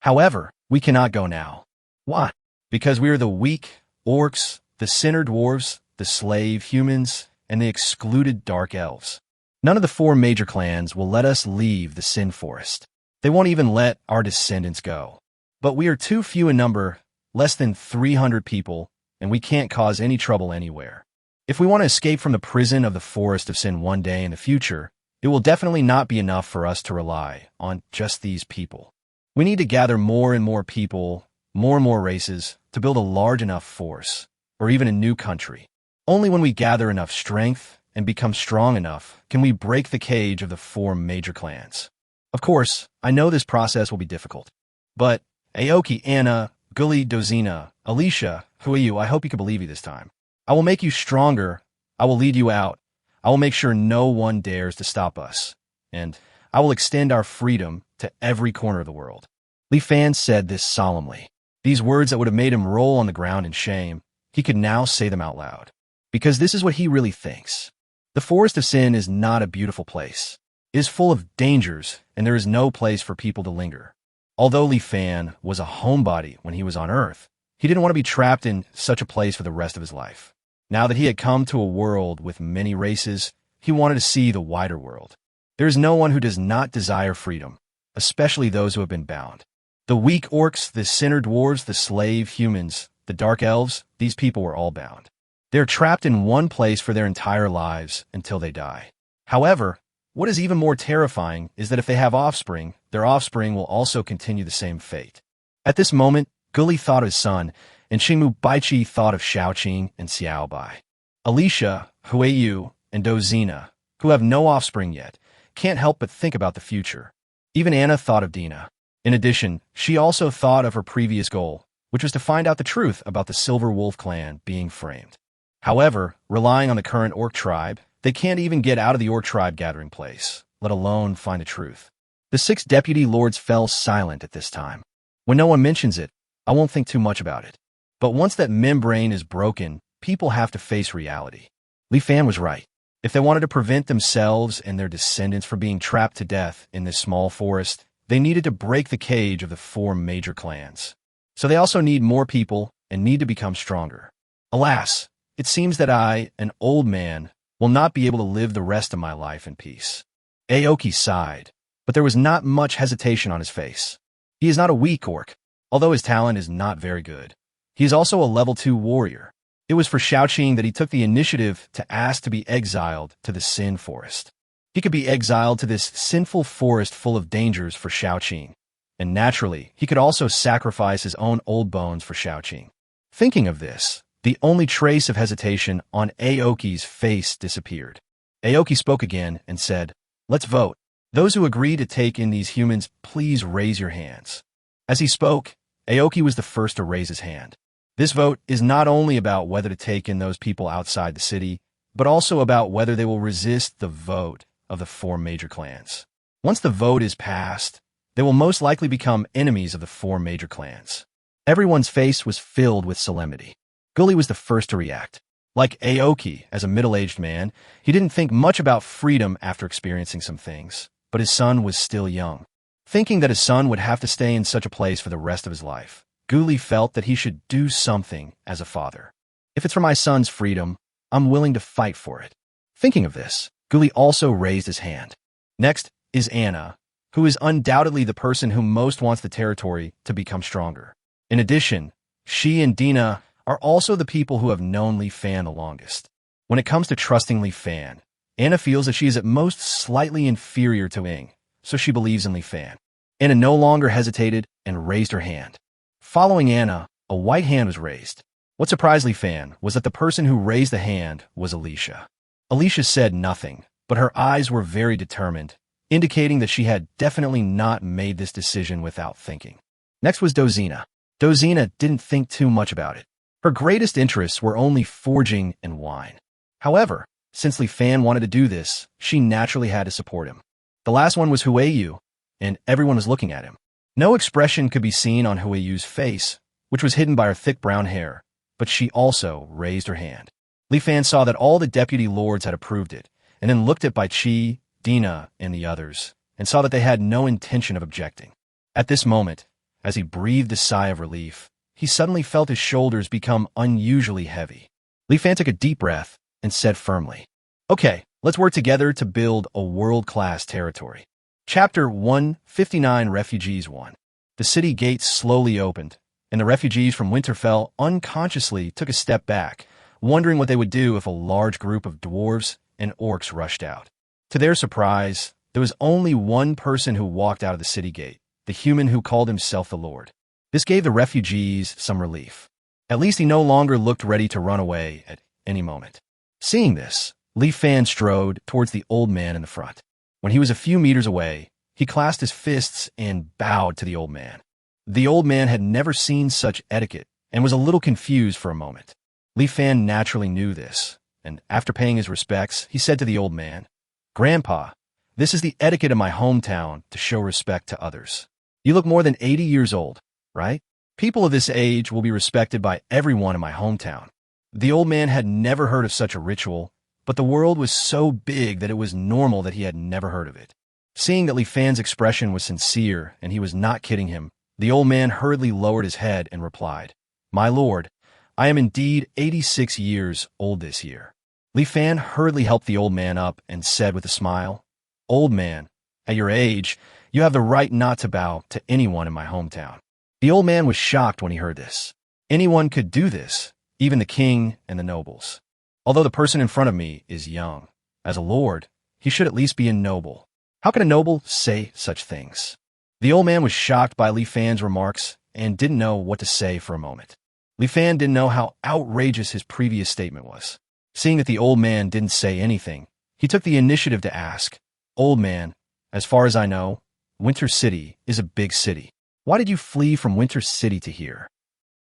However, we cannot go now. Why? Because we are the weak orcs, the sinner dwarves, the slave humans, and the excluded dark elves. None of the 4 major clans will let us leave the Sin Forest. They won't even let our descendants go. But we are too few in number, less than 300 people, and we can't cause any trouble anywhere. If we want to escape from the prison of the Forest of Sin one day in the future, it will definitely not be enough for us to rely on just these people. We need to gather more and more people, more and more races, to build a large enough force, or even a new country. Only when we gather enough strength and become strong enough can we break the cage of the 4 major clans. Of course, I know this process will be difficult. But Aoki, Anna, Gully, Dozina, Alicia, Hueyu, I hope you can believe me this time. I will make you stronger. I will lead you out. I will make sure no one dares to stop us. And I will extend our freedom to every corner of the world. Li Fan said this solemnly. These words that would have made him roll on the ground in shame, he could now say them out loud. Because this is what he really thinks. The Forest of Sin is not a beautiful place. It is full of dangers, and there is no place for people to linger. Although Li Fan was a homebody when he was on Earth, he didn't want to be trapped in such a place for the rest of his life. Now that he had come to a world with many races, he wanted to see the wider world. There is no one who does not desire freedom, especially those who have been bound. The weak orcs, the sinner dwarves, the slave humans, the dark elves, these people were all bound. They are trapped in one place for their entire lives until they die. However, What is even more terrifying is that if they have offspring, their offspring will also continue the same fate. At this moment, Guli thought of his son, and Xingmu Baiqi thought of Xiaoqing and Xiaobai. Alicia, Huiyu, and Dozina, who have no offspring yet, can't help but think about the future. Even Anna thought of Dina. In addition, she also thought of her previous goal, which was to find out the truth about the Silver Wolf clan being framed. However, relying on the current orc tribe, they can't even get out of the orc tribe gathering place, let alone find the truth. The 6 deputy lords fell silent at this time. When no one mentions it, I won't think too much about it. But once that membrane is broken, people have to face reality. Li Fan was right. If they wanted to prevent themselves and their descendants from being trapped to death in this small forest, they needed to break the cage of the 4 major clans. So they also need more people and need to become stronger. Alas, it seems that I, an old man, will not be able to live the rest of my life in peace. Aoki sighed, but there was not much hesitation on his face. He is not a weak orc, although his talent is not very good. He is also a level 2 warrior. It was for Xiaoqing that he took the initiative to ask to be exiled to the Sin Forest. He could be exiled to this sinful forest full of dangers for Xiaoqing, and naturally, he could also sacrifice his own old bones for Xiaoqing. Thinking of this, the only trace of hesitation on Aoki's face disappeared. Aoki spoke again and said, "Let's vote. Those who agree to take in these humans, please raise your hands." As he spoke, Aoki was the first to raise his hand. This vote is not only about whether to take in those people outside the city, but also about whether they will resist the vote of the 4 major clans. Once the vote is passed, they will most likely become enemies of the 4 major clans. Everyone's face was filled with solemnity. Guli was the first to react. Like Aoki, as a middle-aged man, he didn't think much about freedom after experiencing some things, but his son was still young. Thinking that his son would have to stay in such a place for the rest of his life, Guli felt that he should do something as a father. If it's for my son's freedom, I'm willing to fight for it. Thinking of this, Guli also raised his hand. Next is Anna, who is undoubtedly the person who most wants the territory to become stronger. In addition, she and Dina are also the people who have known Li Fan the longest. When it comes to trusting Li Fan, Anna feels that she is at most slightly inferior to Ying, so she believes in Li Fan. Anna no longer hesitated and raised her hand. Following Anna, a white hand was raised. What surprised Li Fan was that the person who raised the hand was Alicia. Alicia said nothing, but her eyes were very determined, indicating that she had definitely not made this decision without thinking. Next was Dozina. Dozina didn't think too much about it. Her greatest interests were only forging and wine. However, since Li Fan wanted to do this, she naturally had to support him. The last one was Huiyu, and everyone was looking at him. No expression could be seen on Huiyu's face, which was hidden by her thick brown hair, but she also raised her hand. Li Fan saw that all the deputy lords had approved it, and then looked at Baiqi, Dina, and the others, and saw that they had no intention of objecting. At this moment, as he breathed a sigh of relief, he suddenly felt his shoulders become unusually heavy. Li Fan took a deep breath and said firmly, "Okay, let's work together to build a world-class territory." Chapter 159, Refugees 1. The city gates slowly opened, and the refugees from Winterfell unconsciously took a step back, wondering what they would do if a large group of dwarves and orcs rushed out. To their surprise, there was only one person who walked out of the city gate, the human who called himself the Lord. This gave the refugees some relief. At least he no longer looked ready to run away at any moment. Seeing this, Li Fan strode towards the old man in the front. When he was a few meters away, he clasped his fists and bowed to the old man. The old man had never seen such etiquette and was a little confused for a moment. Li Fan naturally knew this, and after paying his respects, he said to the old man, "Grandpa, this is the etiquette of my hometown to show respect to others. You look more than 80 years old, right? People of this age will be respected by everyone in my hometown." The old man had never heard of such a ritual, but the world was so big that it was normal that he had never heard of it. Seeing that Li Fan's expression was sincere and he was not kidding him, the old man hurriedly lowered his head and replied, "My lord, I am indeed 86 years old this year." Li Fan hurriedly helped the old man up and said with a smile, "Old man, at your age, you have the right not to bow to anyone in my hometown." The old man was shocked when he heard this. Anyone could do this, even the king and the nobles. Although the person in front of me is young, as a lord, he should at least be a noble. How can a noble say such things? The old man was shocked by Li Fan's remarks and didn't know what to say for a moment. Li Fan didn't know how outrageous his previous statement was. Seeing that the old man didn't say anything, he took the initiative to ask, "Old man, as far as I know, Winter City is a big city. Why did you flee from Winter City to here?"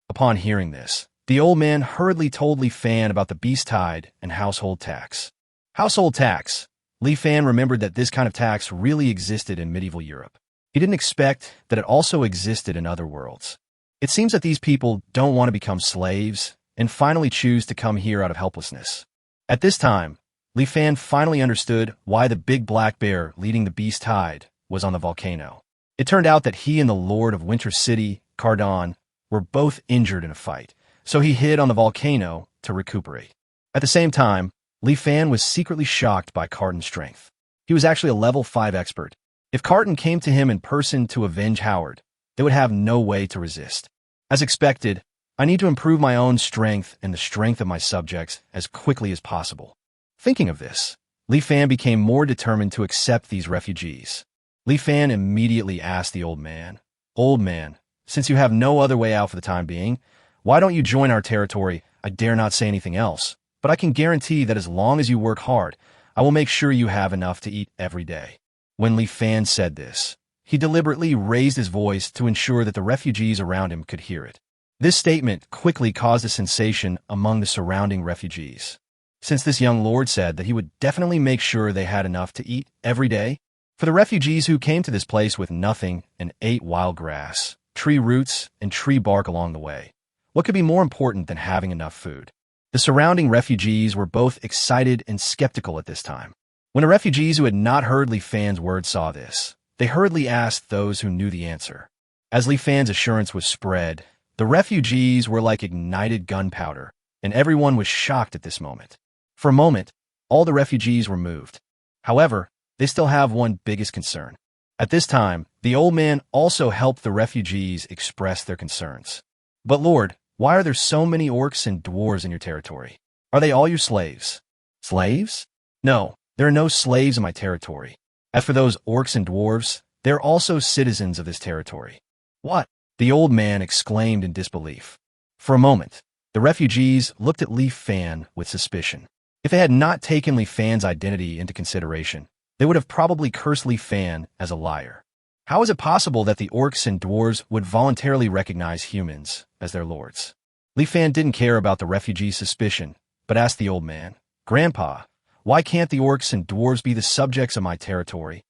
Upon hearing this, the old man hurriedly told Li Fan about the beast tide and household tax. Household tax. Li Fan remembered that this kind of tax really existed in medieval Europe. He didn't expect that it also existed in other worlds. It seems that these people don't want to become slaves and finally choose to come here out of helplessness. At this time, Li Fan finally understood why the big black bear leading the beast tide was on the volcano. It turned out that he and the Lord of Winter City, Cardon, were both injured in a fight, so he hid on the volcano to recuperate. At the same time, Li Fan was secretly shocked by Cardon's strength. He was actually a level 5 expert. If Cardon came to him in person to avenge Howard, they would have no way to resist. As expected, I need to improve my own strength and the strength of my subjects as quickly as possible. Thinking of this, Li Fan became more determined to accept these refugees. Li Fan immediately asked the old man, "Old man, since you have no other way out for the time being, why don't you join our territory? I dare not say anything else, but I can guarantee that as long as you work hard, I will make sure you have enough to eat every day." When Li Fan said this, he deliberately raised his voice to ensure that the refugees around him could hear it. This statement quickly caused a sensation among the surrounding refugees. Since this young lord said that he would definitely make sure they had enough to eat every day, for the refugees who came to this place with nothing and ate wild grass, tree roots, and tree bark along the way, what could be more important than having enough food? The surrounding refugees were both excited and skeptical at this time. When the refugees who had not heard Li Fan's words saw this, they hurriedly asked those who knew the answer. As Li Fan's assurance was spread, the refugees were like ignited gunpowder, and everyone was shocked at this moment. For a moment, all the refugees were moved. However, they still have one biggest concern. At this time, the old man also helped the refugees express their concerns. "But Lord, why are there so many orcs and dwarves in your territory? Are they all your slaves?" "Slaves? No, there are no slaves in my territory. As for those orcs and dwarves, they are also citizens of this territory." "What?" the old man exclaimed in disbelief. For a moment, the refugees looked at Li Fan with suspicion. If they had not taken Li Fan's identity into consideration, they would have probably cursed Li Fan as a liar. How is it possible that the orcs and dwarves would voluntarily recognize humans as their lords? Li Fan didn't care about the refugees' suspicion, but asked the old man, "Grandpa, why can't the orcs and dwarves be the subjects of my territory?"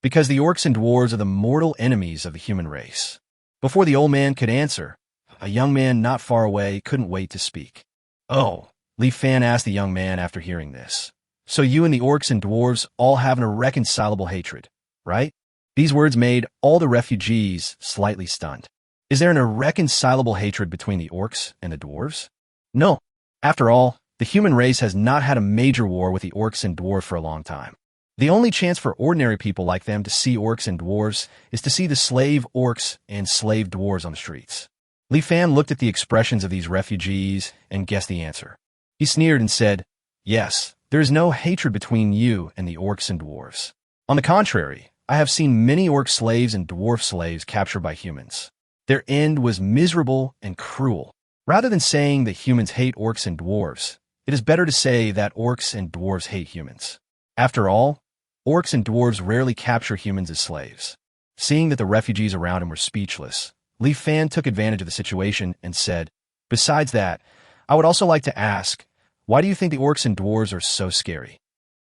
"Because the orcs and dwarves are the mortal enemies of the human race." Before the old man could answer, a young man not far away couldn't wait to speak. "Oh," Li Fan asked the young man after hearing this, "so you and the orcs and dwarves all have an irreconcilable hatred, right?" These words made all the refugees slightly stunned. Is there an irreconcilable hatred between the orcs and the dwarves? No. After all, the human race has not had a major war with the orcs and dwarves for a long time. The only chance for ordinary people like them to see orcs and dwarves is to see the slave orcs and slave dwarves on the streets. Li Fan looked at the expressions of these refugees and guessed the answer. He sneered and said, "Yes, there is no hatred between you and the orcs and dwarves. On the contrary, I have seen many orc slaves and dwarf slaves captured by humans. Their end was miserable and cruel. Rather than saying that humans hate orcs and dwarves, it is better to say that orcs and dwarves hate humans. After all, orcs and dwarves rarely capture humans as slaves." Seeing that the refugees around him were speechless, Li Fan took advantage of the situation and said, "Besides that, I would also like to ask, why do you think the orcs and dwarves are so scary?"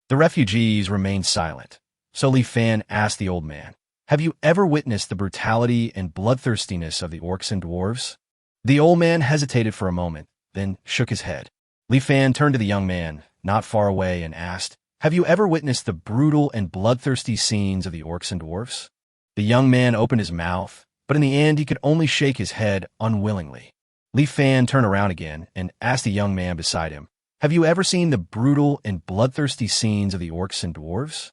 The refugees remained silent, so Li Fan asked the old man, "Have you ever witnessed the brutality and bloodthirstiness of the orcs and dwarves?" The old man hesitated for a moment, then shook his head. Li Fan turned to the young man, not far away, and asked, "Have you ever witnessed the brutal and bloodthirsty scenes of the orcs and dwarves?" The young man opened his mouth, but in the end he could only shake his head unwillingly. Li Fan turned around again and asked the young man beside him, "Have you ever seen the brutal and bloodthirsty scenes of the orcs and dwarves?"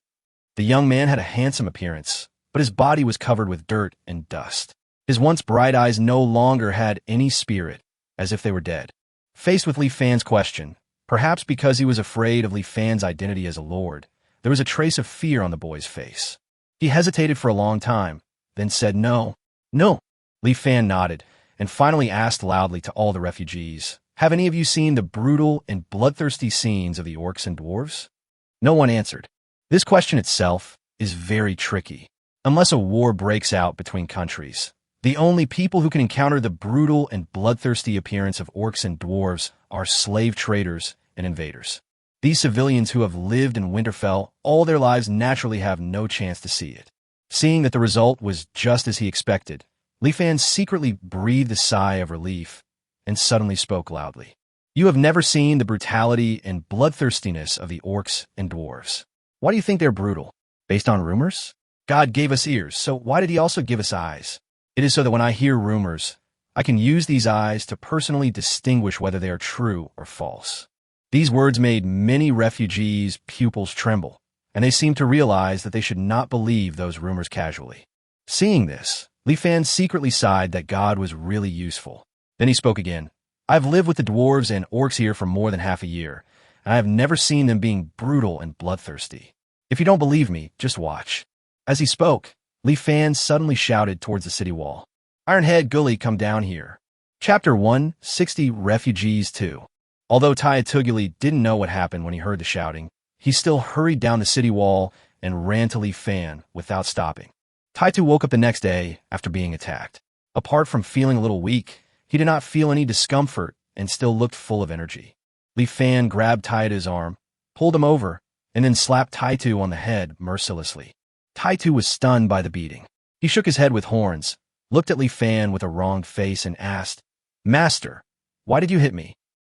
The young man had a handsome appearance, but his body was covered with dirt and dust. His once bright eyes no longer had any spirit, as if they were dead. Faced with Li Fan's question, perhaps because he was afraid of Li Fan's identity as a lord, There was a trace of fear on the boy's face. He hesitated for a long time, then said no. No. Li Fan nodded, and finally asked loudly to all the refugees, "Have any of you seen the brutal and bloodthirsty scenes of the orcs and dwarves?" No one answered. This question itself is very tricky. Unless a war breaks out between countries, the only people who can encounter the brutal and bloodthirsty appearance of orcs and dwarves are slave traders and invaders. These civilians who have lived in Winterfell all their lives naturally have no chance to see it. Seeing that the result was just as he expected, Li Fan secretly breathed a sigh of relief and suddenly spoke loudly. "You have never seen the brutality and bloodthirstiness of the orcs and dwarves. Why do you think they're brutal? Based on rumors? God gave us ears, so why did he also give us eyes? It is so that when I hear rumors, I can use these eyes to personally distinguish whether they are true or false." These words made many refugees' pupils tremble, and they seemed to realize that they should not believe those rumors casually. Seeing this, Li Fan secretly sighed that God was really useful. Then he spoke again. "I've lived with the dwarves and orcs here for more than half a year, and I have never seen them being brutal and bloodthirsty. If you don't believe me, just watch." As he spoke, Li Fan suddenly shouted towards the city wall, "Ironhead Gully, come down here." Chapter 160 Refugees 2. Although Tayatuguli didn't know what happened when he heard the shouting, he still hurried down the city wall and ran to Li Fan without stopping. Taitu woke up the next day after being attacked. Apart from feeling a little weak, he did not feel any discomfort and still looked full of energy. Li Fan grabbed Taitu's arm, pulled him over, and then slapped Taitu on the head mercilessly. Taitu was stunned by the beating. He shook his head with horns, looked at Li Fan with a wronged face, and asked, "Master, why did you hit me?"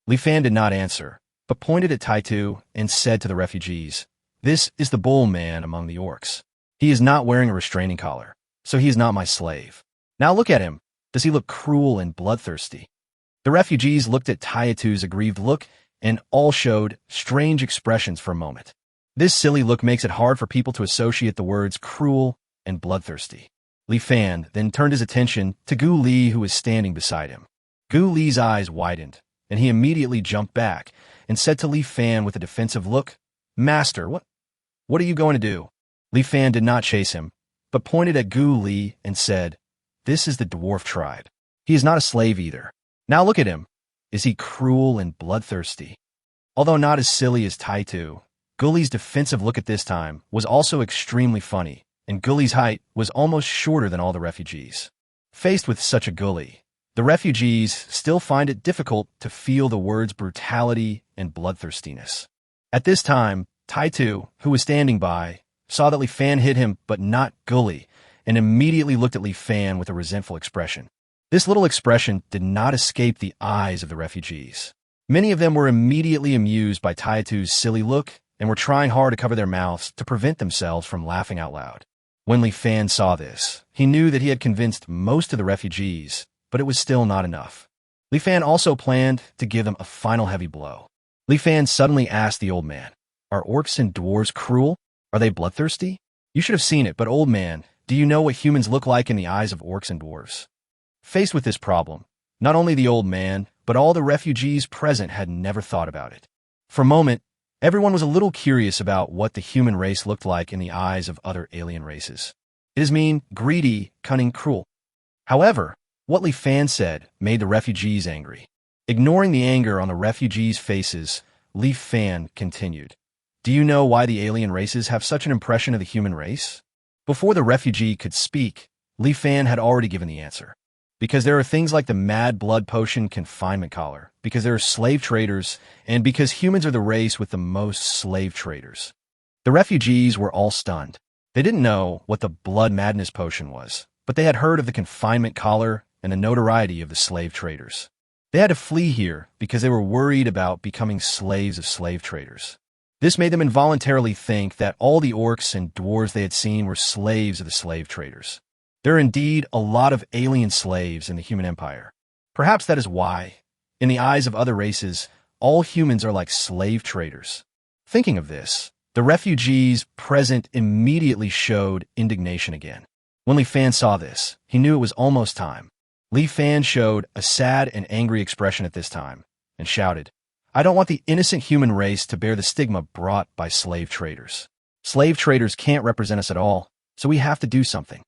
Li Fan did not answer, but pointed at Taitu and said to the refugees, "This is the bull man among the orcs. He is not wearing a restraining collar, so he is not my slave. Now look at him. Does he look cruel and bloodthirsty?" The refugees looked at Taitu's aggrieved look, and all showed strange expressions for a moment. This silly look makes it hard for people to associate the words cruel and bloodthirsty. Li Fan then turned his attention to Gu Li, who was standing beside him. Gu Li's eyes widened, and he immediately jumped back and said to Li Fan with a defensive look, "Master, what are you going to do?" Li Fan did not chase him, but pointed at Gu Li and said, "This is the dwarf tribe. He is not a slave either. Now look at him. Is he cruel and bloodthirsty?" Although not as silly as Taitu, Gully's defensive look at this time was also extremely funny, and Gully's height was almost shorter than all the refugees. Faced with such a Gully, the refugees still find it difficult to feel the words brutality and bloodthirstiness. At this time, Taitu, who was standing by, saw that Li Fan hit him but not Gully, and immediately looked at Li Fan with a resentful expression. This little expression did not escape the eyes of the refugees. Many of them were immediately amused by Taitu's silly look and were trying hard to cover their mouths to prevent themselves from laughing out loud. When Li Fan saw this, he knew that he had convinced most of the refugees, but it was still not enough. Li Fan also planned to give them a final heavy blow. Li Fan suddenly asked the old man, "Are orcs and dwarves cruel? Are they bloodthirsty? You should have seen it, but old man, do you know what humans look like in the eyes of orcs and dwarves?" Faced with this problem, not only the old man, but all the refugees present had never thought about it. For a moment, everyone was a little curious about what the human race looked like in the eyes of other alien races. It is mean, greedy, cunning, cruel. However, what Li Fan said made the refugees angry. Ignoring the anger on the refugees' faces, Li Fan continued, "Do you know why the alien races have such an impression of the human race?" Before the refugee could speak, Li Fan had already given the answer. Because there are things like the mad blood potion confinement collar, because there are slave traders, and because humans are the race with the most slave traders. The refugees were all stunned. They didn't know what the blood madness potion was, but they had heard of the confinement collar and the notoriety of the slave traders. They had to flee here because they were worried about becoming slaves of slave traders. This made them involuntarily think that all the orcs and dwarves they had seen were slaves of the slave traders. There are indeed a lot of alien slaves in the human empire. Perhaps that is why, in the eyes of other races, all humans are like slave traders. Thinking of this, the refugees present immediately showed indignation again. When Li Fan saw this, he knew it was almost time. Li Fan showed a sad and angry expression at this time, and shouted, "I don't want the innocent human race to bear the stigma brought by slave traders." Slave traders can't represent us at all, so we have to do something.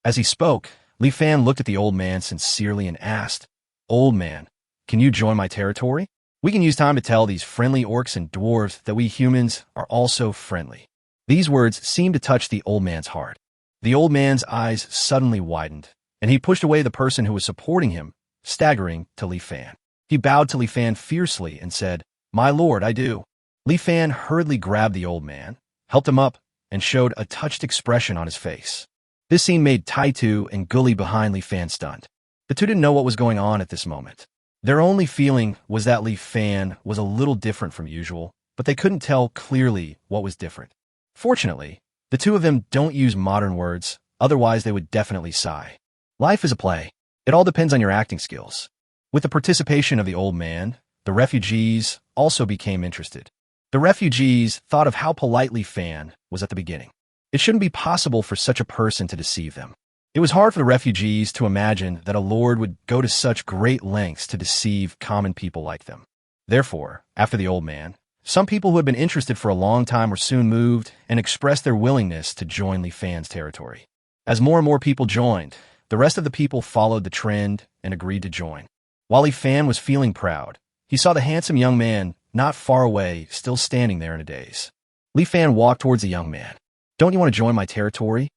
As he spoke, Li Fan looked at the old man sincerely and asked, Old man, can you join my territory? We can use time to tell these friendly orcs and dwarves that we humans are also friendly. These words seemed to touch the old man's heart. The old man's eyes suddenly widened, and he pushed away the person who was supporting him, staggering to Li Fan. He bowed to Li Fan fiercely and said, My lord, I do. Li Fan hurriedly grabbed the old man, helped him up, and showed a touched expression on his face. This scene made Taitu and Gully behind Li Fan stunned. The two didn't know what was going on at this moment. Their only feeling was that Li Fan was a little different from usual, but they couldn't tell clearly what was different. Fortunately, the two of them don't use modern words, otherwise they would definitely sigh. Life is a play. It all depends on your acting skills. With the participation of the old man, the refugees also became interested. The refugees thought of how polite Li Fan was at the beginning. It shouldn't be possible for such a person to deceive them. It was hard for the refugees to imagine that a lord would go to such great lengths to deceive common people like them. Therefore, after the old man, some people who had been interested for a long time were soon moved and expressed their willingness to join Li Fan's territory. As more and more people joined, the rest of the people followed the trend and agreed to join. While Li Fan was feeling proud, he saw the handsome young man not far away, still standing there in a daze. Li Fan walked towards the young man. Don't you want to join my territory?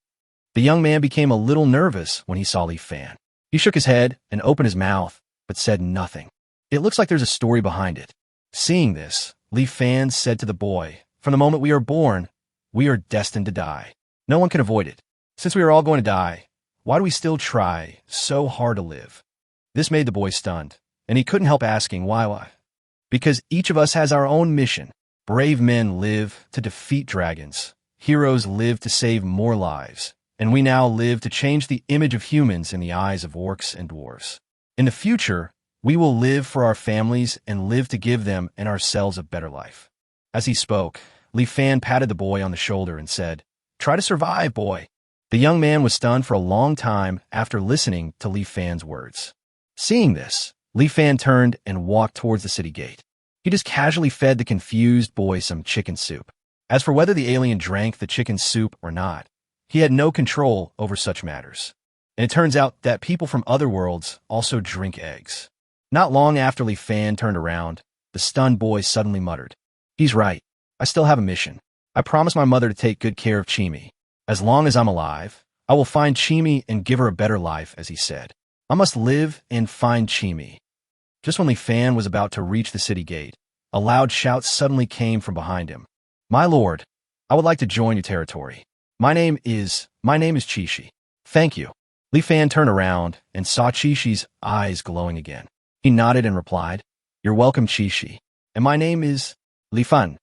The young man became a little nervous when he saw Li Fan. He shook his head and opened his mouth, but said nothing. It looks like there's a story behind it. Seeing this, Li Fan said to the boy, From the moment we are born, we are destined to die. No one can avoid it. Since we are all going to die, why do we still try so hard to live? This made the boy stunned, and he couldn't help asking why. Because each of us has our own mission. Brave men live to defeat dragons. Heroes live to save more lives. And we now live to change the image of humans in the eyes of orcs and dwarves. In the future, we will live for our families and live to give them and ourselves a better life. As he spoke, Li Fan patted the boy on the shoulder and said, Try to survive, boy. The young man was stunned for a long time after listening to Li Fan's words. Seeing this, Li Fan turned and walked towards the city gate. He just casually fed the confused boy some chicken soup. As for whether the alien drank the chicken soup or not, he had no control over such matters. And it turns out that people from other worlds also drink eggs. Not long after Li Fan turned around, the stunned boy suddenly muttered, He's right. I still have a mission. I promised my mother to take good care of Chimi. As long as I'm alive, I will find Chimi and give her a better life, as he said. I must live and find Chimi. Just when Li Fan was about to reach the city gate, a loud shout suddenly came from behind him. My lord, I would like to join your territory. My name is Chishi. Thank you. Li Fan turned around and saw Chishi's eyes glowing again. He nodded and replied, You're welcome, Chishi. And my name is Li Fan.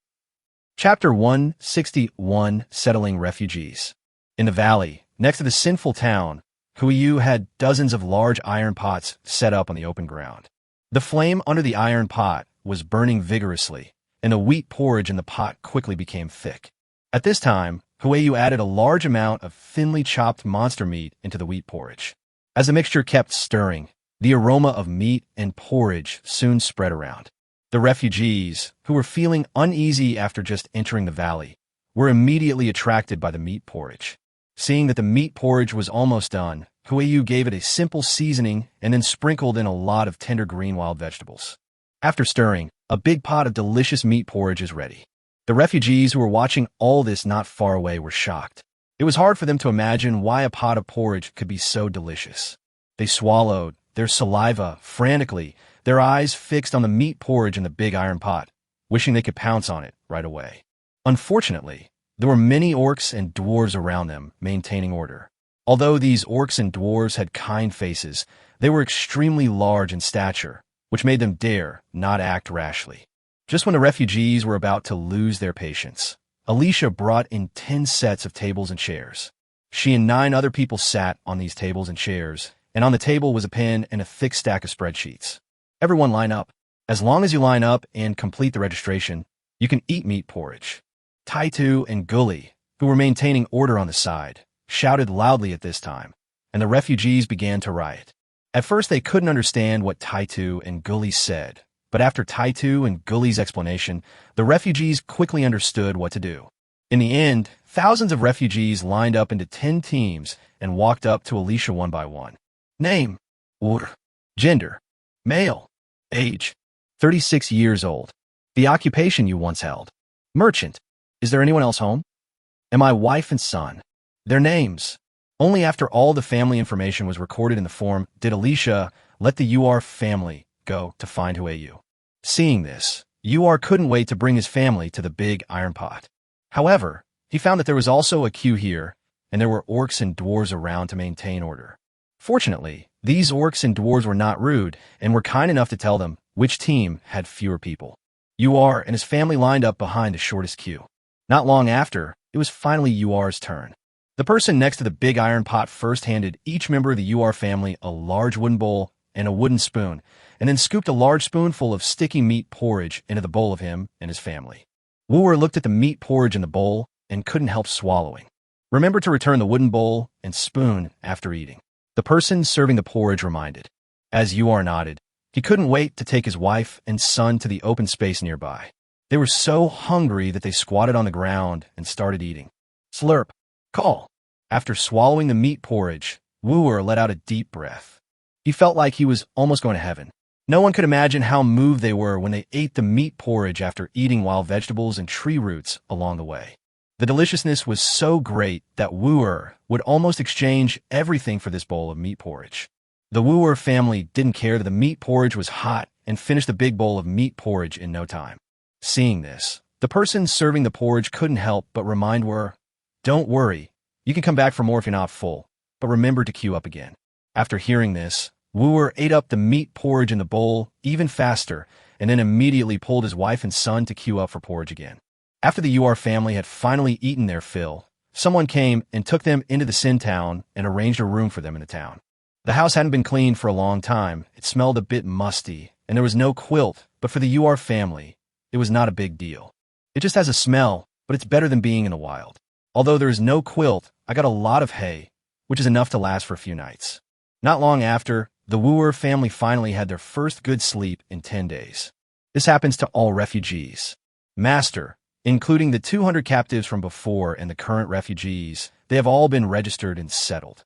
Chapter 161, Settling Refugees. In the valley, next to the sinful town, Huiyu had dozens of large iron pots set up on the open ground. The flame under the iron pot was burning vigorously, and the wheat porridge in the pot quickly became thick. At this time, Huiyu added a large amount of thinly chopped monster meat into the wheat porridge. As the mixture kept stirring, the aroma of meat and porridge soon spread around. The refugees, who were feeling uneasy after just entering the valley, were immediately attracted by the meat porridge. Seeing that the meat porridge was almost done, Huiyu gave it a simple seasoning and then sprinkled in a lot of tender green wild vegetables. After stirring, a big pot of delicious meat porridge is ready. The refugees who were watching all this not far away were shocked. It was hard for them to imagine why a pot of porridge could be so delicious. They swallowed their saliva frantically, their eyes fixed on the meat porridge in the big iron pot, wishing they could pounce on it right away. Unfortunately, there were many orcs and dwarves around them, maintaining order. Although these orcs and dwarves had kind faces, they were extremely large in stature, which made them dare not act rashly. Just when the refugees were about to lose their patience, Alicia brought in 10 sets of tables and chairs. She and 9 other people sat on these tables and chairs, and on the table was a pen and a thick stack of spreadsheets. Everyone line up. As long as you line up and complete the registration, you can eat meat porridge. Taitu and Gully, who were maintaining order on the side, shouted loudly at this time, and the refugees began to riot. At first they couldn't understand what Taitu and Gully said, but after Taitu and Gully's explanation, the refugees quickly understood what to do. In the end, thousands of refugees lined up into 10 teams and walked up to Alicia one by one. Name, Ur. Gender, male. Age, 36 years old. The occupation you once held, merchant. Is there anyone else home? And my wife and son. Their names. Only after all the family information was recorded in the form did Alicia let the UR family go to find Huayu. Seeing this, UR couldn't wait to bring his family to the big iron pot. However, he found that there was also a queue here, and there were orcs and dwarves around to maintain order. Fortunately, these orcs and dwarves were not rude and were kind enough to tell them which team had fewer people. UR and his family lined up behind the shortest queue. Not long after, it was finally UR's turn. The person next to the big iron pot first handed each member of the UR family a large wooden bowl and a wooden spoon, and then scooped a large spoonful of sticky meat porridge into the bowl of him and his family. Wooer looked at the meat porridge in the bowl and couldn't help swallowing. Remember to return the wooden bowl and spoon after eating. The person serving the porridge reminded. As UR nodded, he couldn't wait to take his wife and son to the open space nearby. They were so hungry that they squatted on the ground and started eating. Slurp. Call. After swallowing the meat porridge, Wooer let out a deep breath. He felt like he was almost going to heaven. No one could imagine how moved they were when they ate the meat porridge after eating wild vegetables and tree roots along the way. The deliciousness was so great that Wooer would almost exchange everything for this bowl of meat porridge. The Wooer family didn't care that the meat porridge was hot and finished the big bowl of meat porridge in no time. Seeing this, the person serving the porridge couldn't help but remind Wooer, "Don't worry, you can come back for more if you're not full, but remember to queue up again." After hearing this, Wooer ate up the meat porridge in the bowl even faster and then immediately pulled his wife and son to queue up for porridge again. After the UR family had finally eaten their fill, someone came and took them into the Sin town and arranged a room for them in the town. The house hadn't been cleaned for a long time, it smelled a bit musty, and there was no quilt, but for the UR family, it was not a big deal. It just has a smell, but it's better than being in the wild. Although there is no quilt, I got a lot of hay, which is enough to last for a few nights. Not long after, the Wooer family finally had their first good sleep in 10 days. This happens to all refugees. Master, including the 200 captives from before and the current refugees, they have all been registered and settled.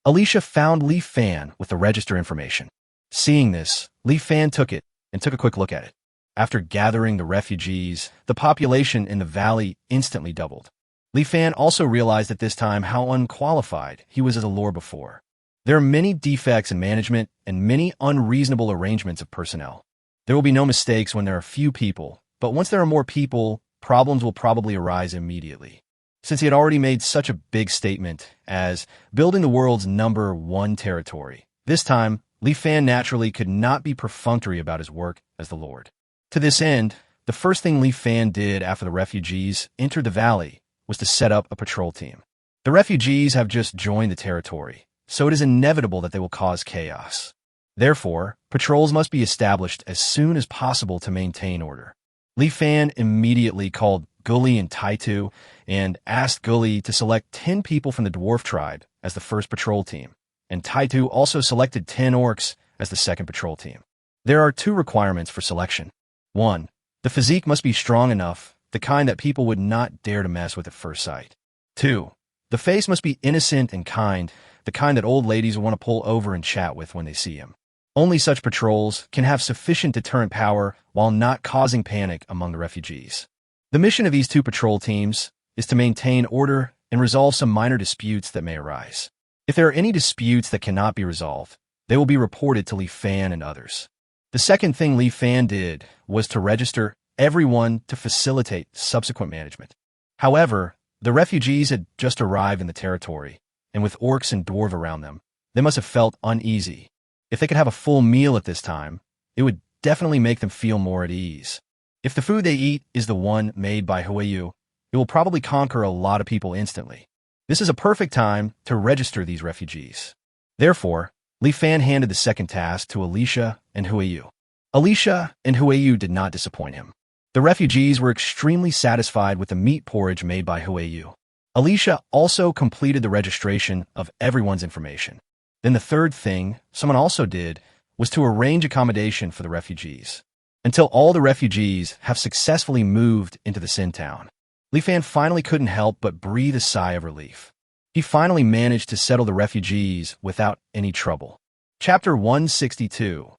Alicia found Li Fan with the register information. Seeing this, Li Fan took it and took a quick look at it. After gathering the refugees, the population in the valley instantly doubled. Li Fan also realized at this time how unqualified he was as a lord before. There are many defects in management and many unreasonable arrangements of personnel. There will be no mistakes when there are few people, but once there are more people, problems will probably arise immediately. Since he had already made such a big statement as building the world's #1 territory, this time, Li Fan naturally could not be perfunctory about his work as the Lord. To this end, the first thing Li Fan did after the refugees entered the valley was to set up a patrol team. The refugees have just joined the territory, so it is inevitable that they will cause chaos. Therefore, patrols must be established as soon as possible to maintain order. Li Fan immediately called Gully and Taitu and asked Gully to select 10 people from the dwarf tribe as the first patrol team, and Taitu also selected 10 orcs as the second patrol team. There are 2 requirements for selection. 1. The physique must be strong enough, the kind that people would not dare to mess with at first sight. 2. The face must be innocent and kind, the kind that old ladies will want to pull over and chat with when they see him. Only such patrols can have sufficient deterrent power while not causing panic among the refugees. The mission of these 2 patrol teams is to maintain order and resolve some minor disputes that may arise. If there are any disputes that cannot be resolved, they will be reported to Li Fan and others. The second thing Li Fan did was to register everyone to facilitate subsequent management. However, the refugees had just arrived in the territory, and with orcs and dwarves around them, they must have felt uneasy. If they could have a full meal at this time, it would definitely make them feel more at ease. If the food they eat is the one made by Huayu, it will probably conquer a lot of people instantly. This is a perfect time to register these refugees. Therefore, Li Fan handed the second task to Alicia and Huayu. Alicia and Huayu did not disappoint him. The refugees were extremely satisfied with the meat porridge made by Huayu. Alicia also completed the registration of everyone's information. Then the third thing someone also did was to arrange accommodation for the refugees until all the refugees have successfully moved into the Sin town. Li Fan finally couldn't help but breathe a sigh of relief. He finally managed to settle the refugees without any trouble. Chapter 162.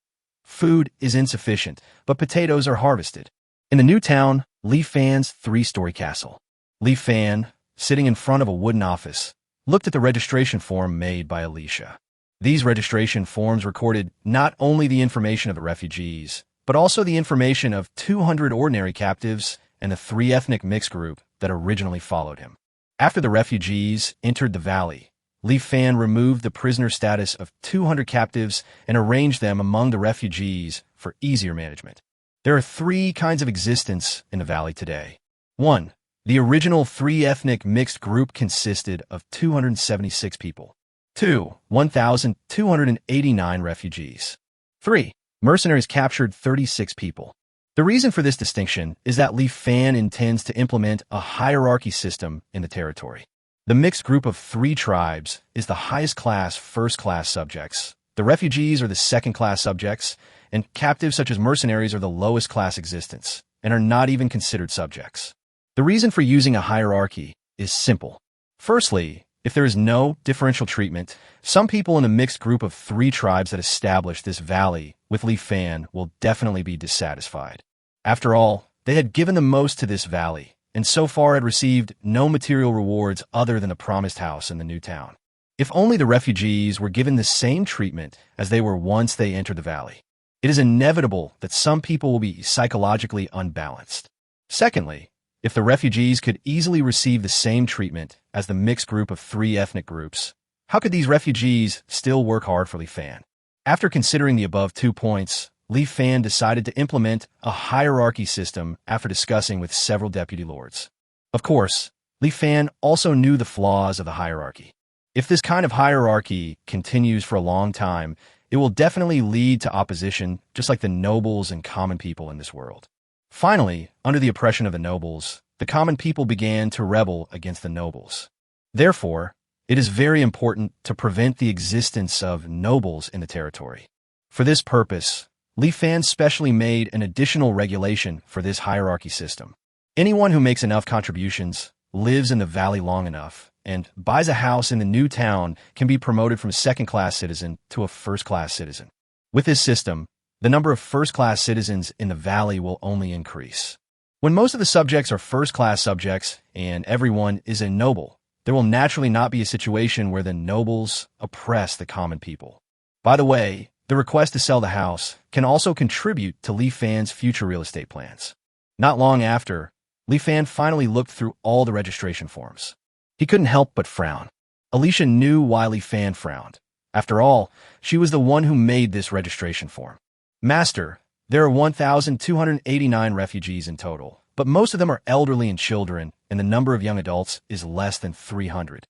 Food is insufficient, but potatoes are harvested. In the new town, Li Fan's three-story castle. Li Fan, sitting in front of a wooden office, looked at the registration form made by Alicia. These registration forms recorded not only the information of the refugees, but also the information of 200 ordinary captives and the three ethnic mixed group that originally followed him. After the refugees entered the valley, Li Fan removed the prisoner status of 200 captives and arranged them among the refugees for easier management. There are three kinds of existence in the valley today. 1. The original three ethnic mixed group consisted of 276 people. 2. 1,289 refugees. 3. Mercenaries captured 36 people. The reason for this distinction is that Li Fan intends to implement a hierarchy system in the territory. The mixed group of three tribes is the highest class first-class subjects. The refugees are the second-class subjects, and captives such as mercenaries are the lowest class existence and are not even considered subjects. The reason for using a hierarchy is simple. Firstly, if there is no differential treatment, some people in the mixed group of three tribes that established this valley with Li Fan will definitely be dissatisfied. After all, they had given the most to this valley, and so far had received no material rewards other than the promised house in the new town. If only the refugees were given the same treatment as they were once they entered the valley, it is inevitable that some people will be psychologically unbalanced. Secondly, if the refugees could easily receive the same treatment as the mixed group of three ethnic groups, how could these refugees still work hard for Li Fan? After considering the above 2 points, Li Fan decided to implement a hierarchy system after discussing with several deputy lords. Of course, Li Fan also knew the flaws of the hierarchy. If this kind of hierarchy continues for a long time, it will definitely lead to opposition, just like the nobles and common people in this world. Finally, under the oppression of the nobles, the common people began to rebel against the nobles. Therefore, it is very important to prevent the existence of nobles in the territory. For this purpose, Li Fan specially made an additional regulation for this hierarchy system. Anyone who makes enough contributions, lives in the valley long enough, and buys a house in the new town can be promoted from a second-class citizen to a first-class citizen. With this system, the number of first-class citizens in the valley will only increase. When most of the subjects are first-class subjects and everyone is a noble, there will naturally not be a situation where the nobles oppress the common people. By the way, the request to sell the house can also contribute to Li Fan's future real estate plans. Not long after, Li Fan finally looked through all the registration forms. He couldn't help but frown. Alicia knew why Li Fan frowned. After all, she was the one who made this registration form. Master, there are 1,289 refugees in total, but most of them are elderly and children, and the number of young adults is less than 300.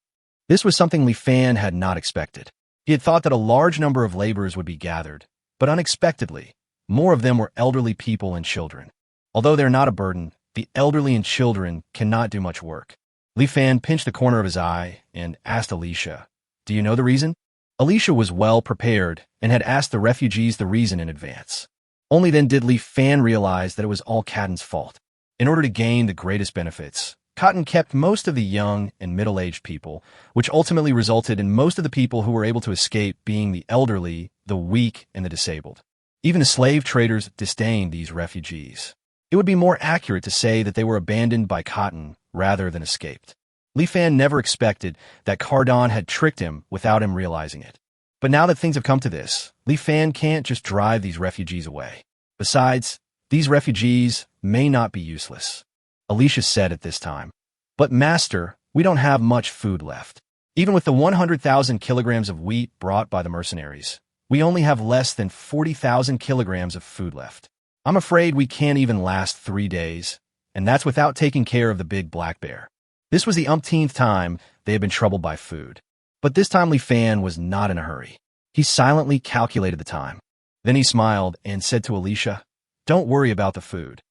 This was something Li Fan had not expected. He had thought that a large number of laborers would be gathered, but unexpectedly, more of them were elderly people and children. Although they're not a burden, the elderly and children cannot do much work. Li Fan pinched the corner of his eye and asked Alicia, "Do you know the reason?" Alicia was well prepared and had asked the refugees the reason in advance. Only then did Li Fan realize that it was all Cotton's fault. In order to gain the greatest benefits, Cotton kept most of the young and middle-aged people, which ultimately resulted in most of the people who were able to escape being the elderly, the weak, and the disabled. Even the slave traders disdained these refugees. It would be more accurate to say that they were abandoned by Cotton rather than escaped. Li Fan never expected that Cardon had tricked him without him realizing it. But now that things have come to this, Li Fan can't just drive these refugees away. Besides, these refugees may not be useless. Alicia said at this time, "But master, we don't have much food left. Even with the 100,000 kilograms of wheat brought by the mercenaries, we only have less than 40,000 kilograms of food left. I'm afraid we can't even last 3 days, and that's without taking care of the big black bear." This was the umpteenth time they had been troubled by food. But this time Li Fan was not in a hurry. He silently calculated the time. Then he smiled and said to Alicia, "Don't worry about the food."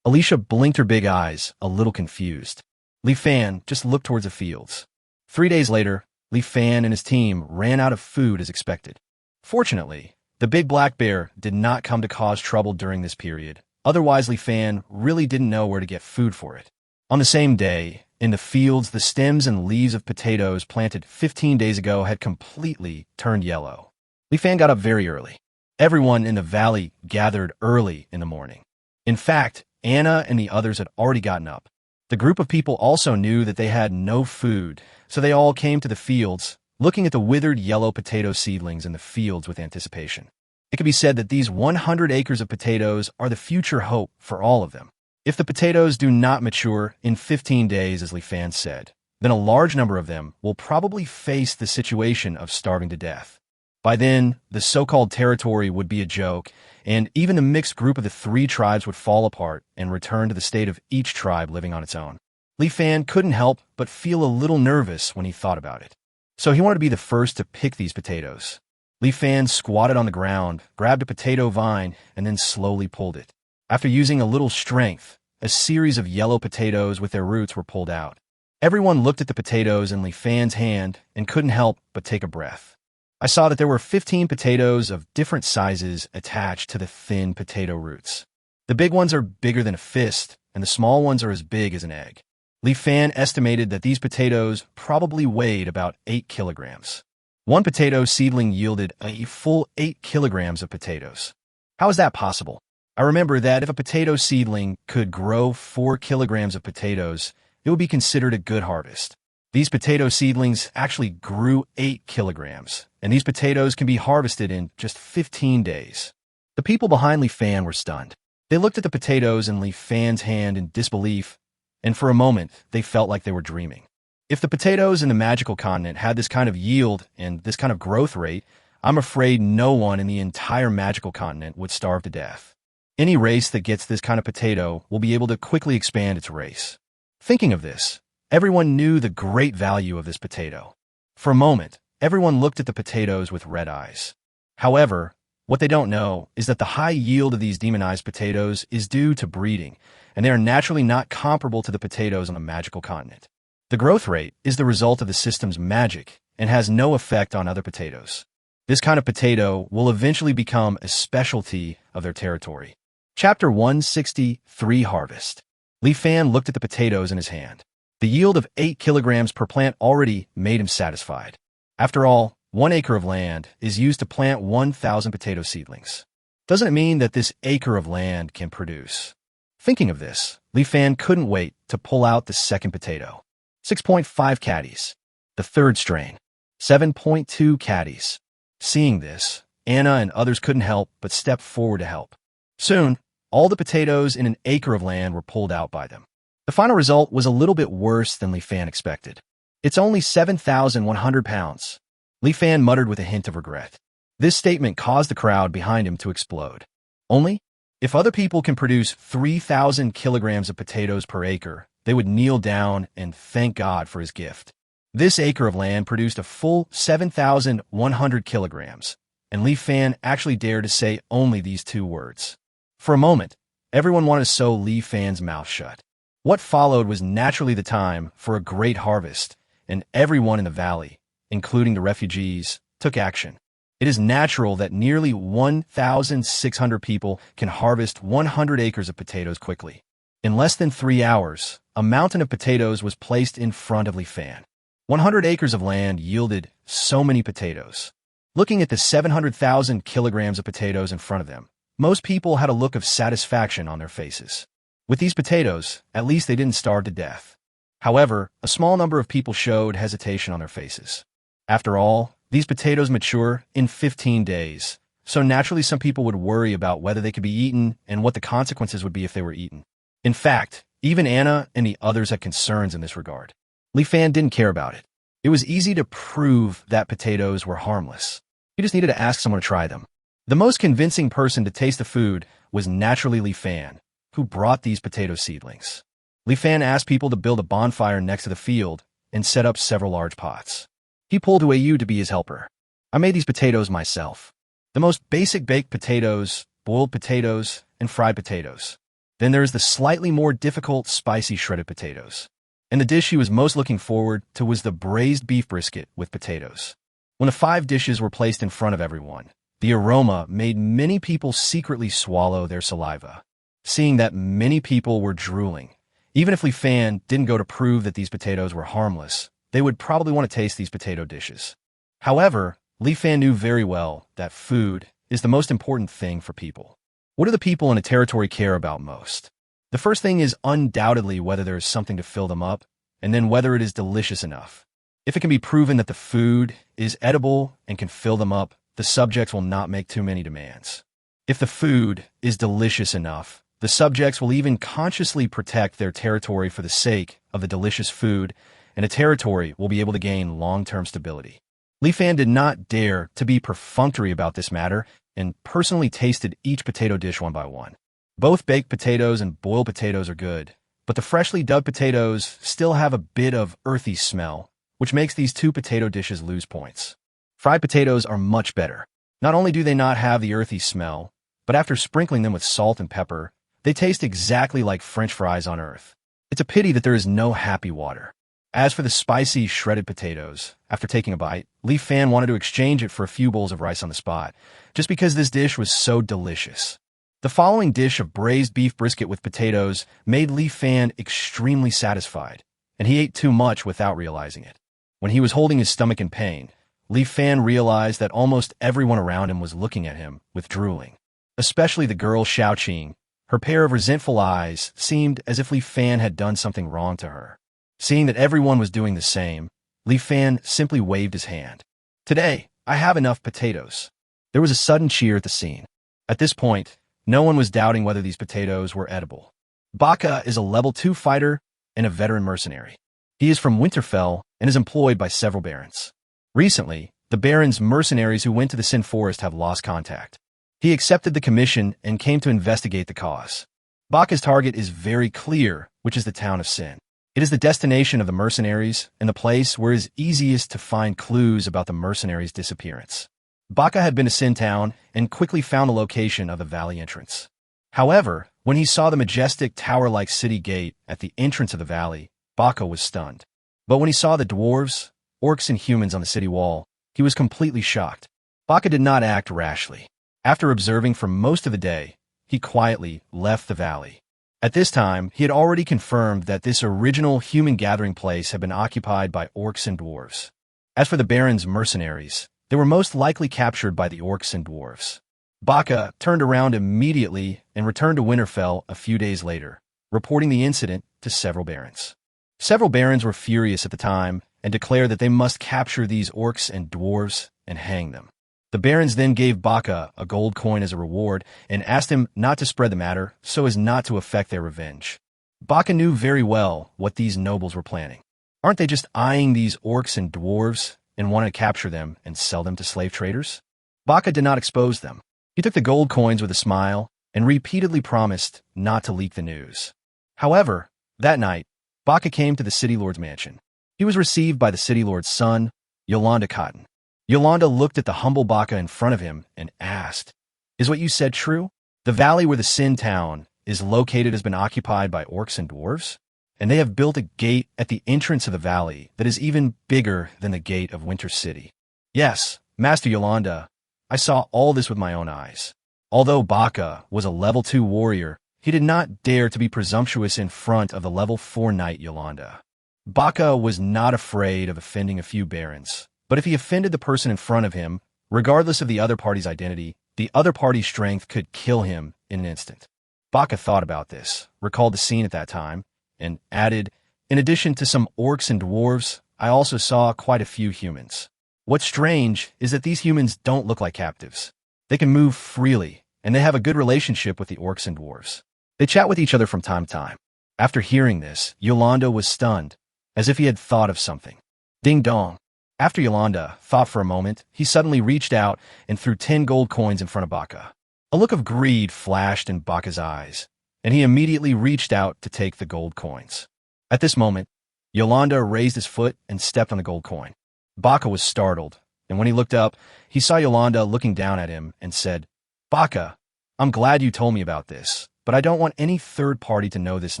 Alicia blinked her big eyes, a little confused. Li Fan just looked towards the fields. 3 days later, Li Fan and his team ran out of food as expected. Fortunately, the big black bear did not come to cause trouble during this period. Otherwise, Li Fan really didn't know where to get food for it. On the same day, in the fields, the stems and leaves of potatoes planted 15 days ago had completely turned yellow. Li Fan got up very early. Everyone in the valley gathered early in the morning. In fact, Anna and the others had already gotten up. The group of people also knew that they had no food, so they all came to the fields, looking at the withered yellow potato seedlings in the fields with anticipation. It could be said that these 100 acres of potatoes are the future hope for all of them. If the potatoes do not mature in 15 days, as Li Fan said, then a large number of them will probably face the situation of starving to death. By then, the so-called territory would be a joke, and even the mixed group of the three tribes would fall apart and return to the state of each tribe living on its own. Li Fan couldn't help but feel a little nervous when he thought about it. So he wanted to be the first to pick these potatoes. Li Fan squatted on the ground, grabbed a potato vine, and then slowly pulled it. After using a little strength, a series of yellow potatoes with their roots were pulled out. Everyone looked at the potatoes in Li Fan's hand and couldn't help but take a breath. I saw that there were 15 potatoes of different sizes attached to the thin potato roots. The big ones are bigger than a fist, and the small ones are as big as an egg. Li Fan estimated that these potatoes probably weighed about 8 kilograms. One potato seedling yielded a full 8 kilograms of potatoes. How is that possible? I remember that if a potato seedling could grow 4 kilograms of potatoes, it would be considered a good harvest. These potato seedlings actually grew 8 kilograms, and these potatoes can be harvested in just 15 days. The people behind Li Fan were stunned. They looked at the potatoes in Li Fan's hand in disbelief, and for a moment, they felt like they were dreaming. If the potatoes in the magical continent had this kind of yield and this kind of growth rate, I'm afraid no one in the entire magical continent would starve to death. Any race that gets this kind of potato will be able to quickly expand its race. Thinking of this, everyone knew the great value of this potato. For a moment, everyone looked at the potatoes with red eyes. However, what they don't know is that the high yield of these demonized potatoes is due to breeding, and they are naturally not comparable to the potatoes on the magical continent. The growth rate is the result of the system's magic and has no effect on other potatoes. This kind of potato will eventually become a specialty of their territory. Chapter 163 Harvest. Li Fan looked at the potatoes in his hand. The yield of 8 kilograms per plant already made him satisfied. After all, 1 acre of land is used to plant 1,000 potato seedlings. Doesn't it mean that this acre of land can produce? Thinking of this, Li Fan couldn't wait to pull out the second potato. 6.5 caddies. The third strain. 7.2 caddies. Seeing this, Anna and others couldn't help but step forward to help. Soon, all the potatoes in an acre of land were pulled out by them. The final result was a little bit worse than Li Fan expected. It's only 7,100 pounds. Li Fan muttered with a hint of regret. This statement caused the crowd behind him to explode. Only, if other people can produce 3,000 kilograms of potatoes per acre, they would kneel down and thank God for his gift. This acre of land produced a full 7,100 kilograms, and Li Fan actually dared to say only these 2 words. For a moment, everyone wanted to sew Li Fan's mouth shut. What followed was naturally the time for a great harvest, and everyone in the valley, including the refugees, took action. It is natural that nearly 1,600 people can harvest 100 acres of potatoes quickly. In less than 3 hours, a mountain of potatoes was placed in front of Li Fan. 100 acres of land yielded so many potatoes. Looking at the 700,000 kilograms of potatoes in front of them, most people had a look of satisfaction on their faces. With these potatoes, at least they didn't starve to death. However, a small number of people showed hesitation on their faces. After all, these potatoes mature in 15 days, so naturally some people would worry about whether they could be eaten and what the consequences would be if they were eaten. In fact, even Anna and the others had concerns in this regard. Li Fan didn't care about it. It was easy to prove that potatoes were harmless. He just needed to ask someone to try them. The most convincing person to taste the food was naturally Li Fan, who brought these potato seedlings. Li Fan asked people to build a bonfire next to the field and set up several large pots. He pulled Yu to be his helper. I made these potatoes myself. The most basic baked potatoes, boiled potatoes, and fried potatoes. Then there's the slightly more difficult spicy shredded potatoes. And the dish he was most looking forward to was the braised beef brisket with potatoes. When the 5 dishes were placed in front of everyone, the aroma made many people secretly swallow their saliva. Seeing that many people were drooling, Even if Li Fan didn't go to prove that these potatoes were harmless, they would probably want to taste these potato dishes. However, Li Fan knew very well that food is the most important thing for people. What do the people in a territory care about most? The first thing is undoubtedly whether there is something to fill them up, and then whether it is delicious enough. If it can be proven that the food is edible and can fill them up, the subjects will not make too many demands. If the food is delicious enough, the subjects will even consciously protect their territory for the sake of the delicious food, and a territory will be able to gain long-term stability. Li Fan did not dare to be perfunctory about this matter and personally tasted each potato dish one by one. Both baked potatoes and boiled potatoes are good, but the freshly dug potatoes still have a bit of earthy smell, which makes these two potato dishes lose points. Fried potatoes are much better. Not only do they not have the earthy smell, but after sprinkling them with salt and pepper, they taste exactly like French fries on Earth. It's a pity that there is no happy water. As for the spicy shredded potatoes, after taking a bite, Li Fan wanted to exchange it for a few bowls of rice on the spot, just because this dish was so delicious. The following dish of braised beef brisket with potatoes made Li Fan extremely satisfied, and he ate too much without realizing it. When he was holding his stomach in pain, Li Fan realized that almost everyone around him was looking at him with drooling. Especially the girl Xiaoqing. Her pair of resentful eyes seemed as if Li Fan had done something wrong to her. Seeing that everyone was doing the same, Li Fan simply waved his hand. "Today, I have enough potatoes." There was a sudden cheer at the scene. At this point, no one was doubting whether these potatoes were edible. Baka is a level 2 fighter and a veteran mercenary. He is from Winterfell and is employed by several barons. Recently, the baron's mercenaries who went to the Sin Forest have lost contact. He accepted the commission and came to investigate the cause. Baka's target is very clear, which is the town of Sin. It is the destination of the mercenaries and the place where it is easiest to find clues about the mercenaries' disappearance. Baka had been to Sin Town and quickly found the location of the valley entrance. However, when he saw the majestic tower-like city gate at the entrance of the valley, Baka was stunned. But when he saw the dwarves, orcs, and humans on the city wall, he was completely shocked. Baka did not act rashly. After observing for most of the day, he quietly left the valley. At this time, he had already confirmed that this original human gathering place had been occupied by orcs and dwarves. As for the baron's mercenaries, they were most likely captured by the orcs and dwarves. Baka turned around immediately and returned to Winterfell a few days later, reporting the incident to several barons. Several barons were furious at the time and declared that they must capture these orcs and dwarves and hang them. The barons then gave Baka a gold coin as a reward and asked him not to spread the matter so as not to affect their revenge. Baka knew very well what these nobles were planning. Aren't they just eyeing these orcs and dwarves and wanted to capture them and sell them to slave traders? Baka did not expose them. He took the gold coins with a smile and repeatedly promised not to leak the news. However, that night, Baka came to the city lord's mansion. He was received by the city lord's son, Yolanda Cotton. Yolanda looked at the humble Baka in front of him and asked, "Is what you said true? The valley where the Sin Town is located has been occupied by orcs and dwarves, and they have built a gate at the entrance of the valley that is even bigger than the gate of Winter City." "Yes, Master Yolanda, I saw all this with my own eyes." Although Baka was a level 2 warrior, he did not dare to be presumptuous in front of the level 4 knight Yolanda. Baka was not afraid of offending a few barons. But if he offended the person in front of him, regardless of the other party's identity, the other party's strength could kill him in an instant. Baka thought about this, recalled the scene at that time, and added, "In addition to some orcs and dwarves, I also saw quite a few humans. What's strange is that these humans don't look like captives. They can move freely, and they have a good relationship with the orcs and dwarves. They chat with each other from time to time." After hearing this, Yolanda was stunned, as if he had thought of something. Ding dong. After Yolanda thought for a moment, he suddenly reached out and threw 10 gold coins in front of Baka. A look of greed flashed in Baka's eyes, and he immediately reached out to take the gold coins. At this moment, Yolanda raised his foot and stepped on the gold coin. Baka was startled, and when he looked up, he saw Yolanda looking down at him and said, "Baka, I'm glad you told me about this, but I don't want any third party to know this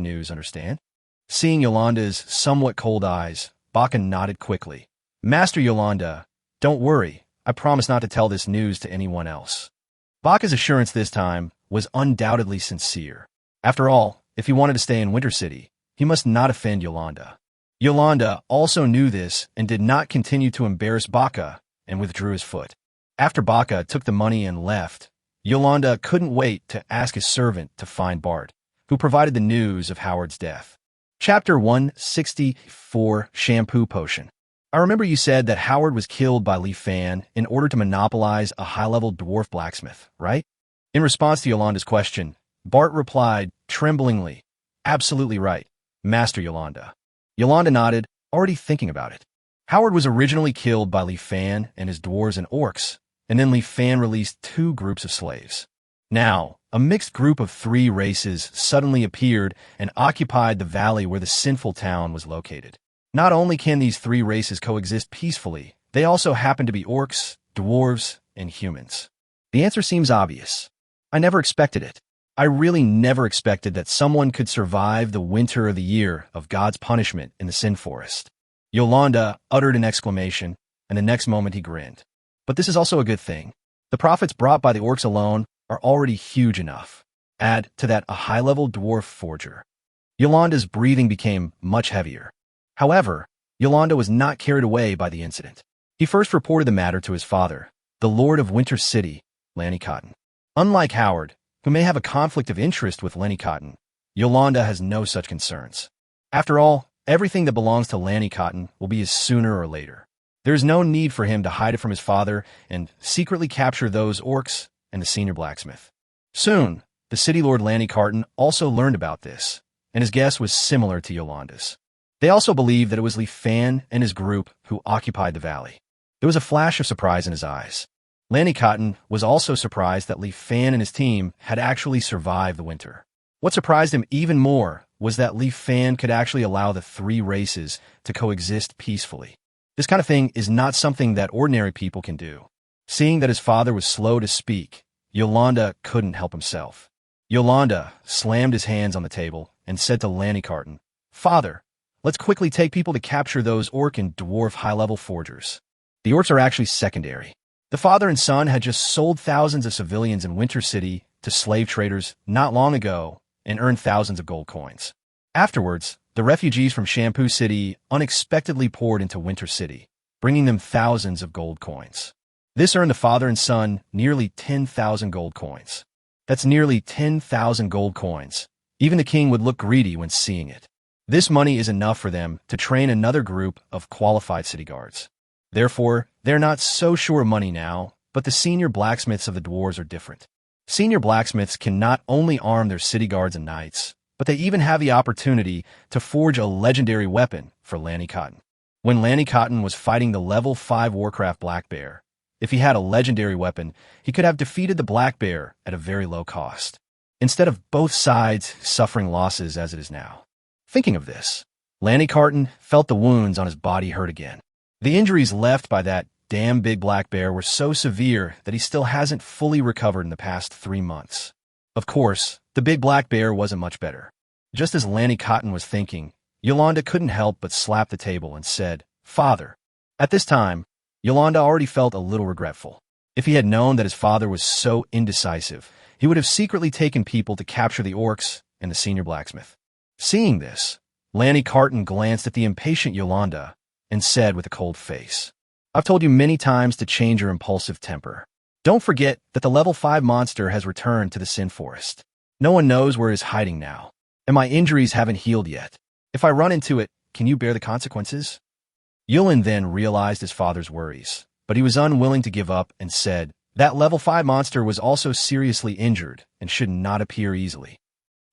news, understand?" Seeing Yolanda's somewhat cold eyes, Baka nodded quickly. "Master Yolanda, don't worry. I promise not to tell this news to anyone else." Baka's assurance this time was undoubtedly sincere. After all, if he wanted to stay in Winter City, he must not offend Yolanda. Yolanda also knew this and did not continue to embarrass Baka and withdrew his foot. After Baka took the money and left, Yolanda couldn't wait to ask his servant to find Bart, who provided the news of Howard's death. Chapter 164, Shampoo Potion. I remember you said that Howard was killed by Li Fan in order to monopolize a high-level dwarf blacksmith, right? In response to Yolanda's question, Bart replied, tremblingly, absolutely right, Master Yolanda. Yolanda nodded, already thinking about it. Howard was originally killed by Li Fan and his dwarves and orcs, and then Li Fan released 2 groups of slaves. Now, a mixed group of 3 races suddenly appeared and occupied the valley where the sinful town was located. Not only can these 3 races coexist peacefully, they also happen to be orcs, dwarves, and humans. The answer seems obvious. I never expected it. I really never expected that someone could survive the winter of the year of God's punishment in the Sin Forest. Yolanda uttered an exclamation, and the next moment he grinned. But this is also a good thing. The profits brought by the orcs alone are already huge enough. Add to that a high-level dwarf forger. Yolanda's breathing became much heavier. However, Yolanda was not carried away by the incident. He first reported the matter to his father, the Lord of Winter City, Lanny Cotton. Unlike Howard, who may have a conflict of interest with Lanny Cotton, Yolanda has no such concerns. After all, everything that belongs to Lanny Cotton will be his sooner or later. There is no need for him to hide it from his father and secretly capture those orcs and the senior blacksmith. Soon, the city lord Lanny Cotton also learned about this, and his guess was similar to Yolanda's. They also believed that it was Li Fan and his group who occupied the valley. There was a flash of surprise in his eyes. Lanny Cotton was also surprised that Li Fan and his team had actually survived the winter. What surprised him even more was that Li Fan could actually allow the 3 races to coexist peacefully. This kind of thing is not something that ordinary people can do. Seeing that his father was slow to speak, Yolanda couldn't help himself. Yolanda slammed his hands on the table and said to Lanny Cotton, "Father, let's quickly take people to capture those orc and dwarf high-level forgers. The orcs are actually secondary. The father and son had just sold thousands of civilians in Winter City to slave traders not long ago and earned thousands of gold coins. Afterwards, the refugees from Shampoo City unexpectedly poured into Winter City, bringing them thousands of gold coins. This earned the father and son nearly 10,000 gold coins. That's nearly 10,000 gold coins. Even the king would look greedy when seeing it. This money is enough for them to train another group of qualified city guards. Therefore, they're not so sure of money now, but the senior blacksmiths of the dwarves are different. Senior blacksmiths can not only arm their city guards and knights, but they even have the opportunity to forge a legendary weapon for Lanny Cotton. When Lanny Cotton was fighting the level 5 Warcraft Black Bear, if he had a legendary weapon, he could have defeated the Black Bear at a very low cost, instead of both sides suffering losses as it is now. Thinking of this, Lanny Cotton felt the wounds on his body hurt again. The injuries left by that damn big black bear were so severe that he still hasn't fully recovered in the past 3 months. Of course, the big black bear wasn't much better. Just as Lanny Cotton was thinking, Yolanda couldn't help but slap the table and said, "Father." At this time, Yolanda already felt a little regretful. If he had known that his father was so indecisive, he would have secretly taken people to capture the orcs and the senior blacksmith. Seeing this, Lanny Cotton glanced at the impatient Yolanda and said with a cold face, "I've told you many times to change your impulsive temper. Don't forget that the level 5 monster has returned to the Sin Forest. No one knows where it is hiding now, and my injuries haven't healed yet. If I run into it, can you bear the consequences?" Yulin then realized his father's worries, but he was unwilling to give up and said, "That level 5 monster was also seriously injured and should not appear easily."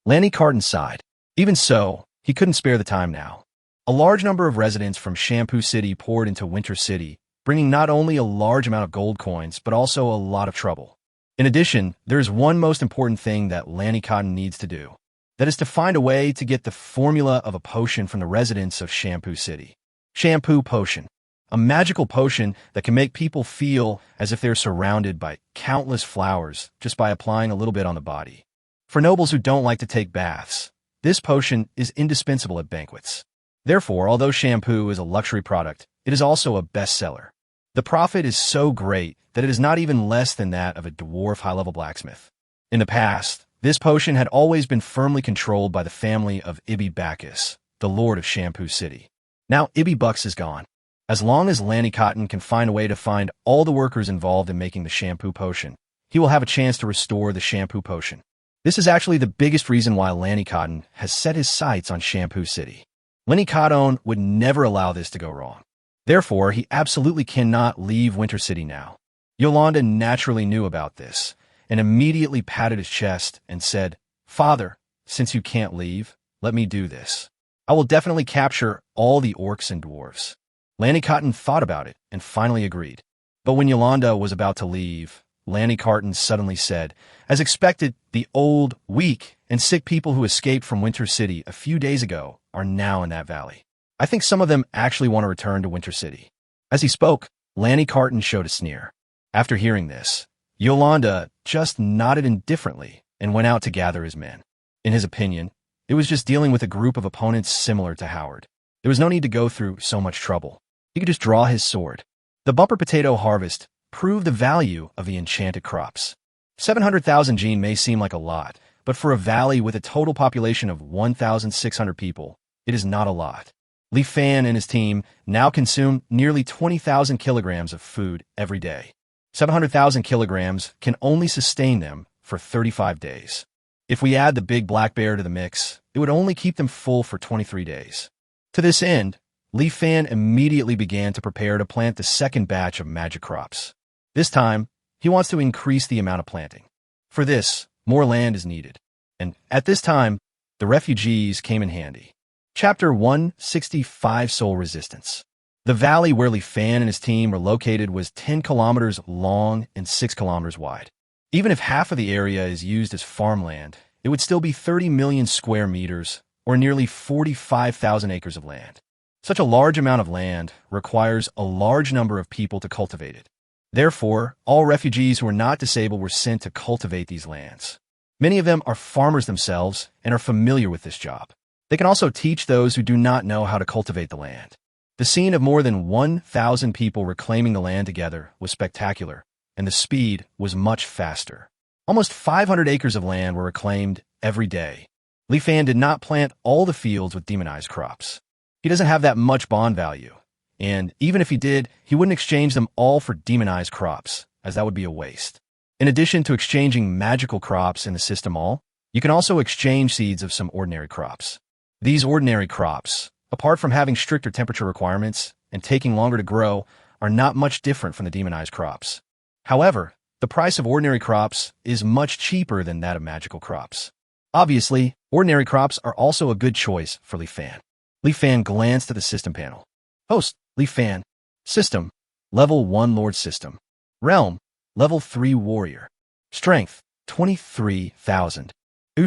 Lanny Cotton sighed. Even so, he couldn't spare the time now. A large number of residents from Shampoo City poured into Winter City, bringing not only a large amount of gold coins, but also a lot of trouble. In addition, there is one most important thing that Lanny Cotton needs to do. That is to find a way to get the formula of a potion from the residents of Shampoo City. Shampoo Potion. A magical potion that can make people feel as if they're surrounded by countless flowers just by applying a little bit on the body. For nobles who don't like to take baths, this potion is indispensable at banquets. Therefore, although shampoo is a luxury product, it is also a bestseller. The profit is so great that it is not even less than that of a dwarf high-level blacksmith. In the past, This potion had always been firmly controlled by the family of Ibi Bacchus, the Lord of Shampoo City. Now Ibi Bucks is gone. As long as Lanny Cotton can find a way to find all the workers involved in making the shampoo potion, he will have a chance to restore the shampoo potion. This is actually the biggest reason why Lanny Cotton has set his sights on Shampoo City. Lanny Cotton would never allow this to go wrong. Therefore, he absolutely cannot leave Winter City now. Yolanda naturally knew about this, and immediately patted his chest and said, "Father, since you can't leave, let me do this. I will definitely capture all the orcs and dwarves." Lanny Cotton thought about it and finally agreed. But when Yolanda was about to leave, Lanny Cotton suddenly said, as expected, the old, weak, and sick people who escaped from Winter City a few days ago are now in that valley. I think some of them actually want to return to Winter City. As he spoke, Lanny Cotton showed a sneer. After hearing this, Yolanda just nodded indifferently and went out to gather his men. In his opinion, it was just dealing with a group of opponents similar to Howard. There was no need to go through so much trouble. He could just draw his sword. The bumper potato harvest proved the value of the enchanted crops. 700,000 gene may seem like a lot, but for a valley with a total population of 1,600 people, it is not a lot. Li Fan and his team now consume nearly 20,000 kilograms of food every day. 700,000 kilograms can only sustain them for 35 days. If we add the big black bear to the mix, it would only keep them full for 23 days. To this end, Li Fan immediately began to prepare to plant the second batch of magic crops. This time, he wants to increase the amount of planting. For this, more land is needed. And at this time, the refugees came in handy. Chapter 165, Soul Resistance. The valley where Li Fan and his team were located was 10 kilometers long and 6 kilometers wide. Even if half of the area is used as farmland, it would still be 30 million square meters, or nearly 45,000 acres of land. Such a large amount of land requires a large number of people to cultivate it. Therefore, all refugees who are not disabled were sent to cultivate these lands. Many of them are farmers themselves and are familiar with this job. They can also teach those who do not know how to cultivate the land. The scene of more than 1,000 people reclaiming the land together was spectacular, and the speed was much faster. Almost 500 acres of land were reclaimed every day. Li Fan did not plant all the fields with demonized crops. He doesn't have that much bond value, and even if he did, he wouldn't exchange them all for demonized crops, as that would be a waste. In addition to exchanging magical crops in the system all, you can also exchange seeds of some ordinary crops. These ordinary crops, apart from having stricter temperature requirements and taking longer to grow, are not much different from the demonized crops. However, the price of ordinary crops is much cheaper than that of magical crops. Obviously, ordinary crops are also a good choice for Li Fan. Li Fan glanced at the system panel. Host, Li Fan. System, Level 1 Lord System. Realm, Level 3 Warrior. Strength, 23,000.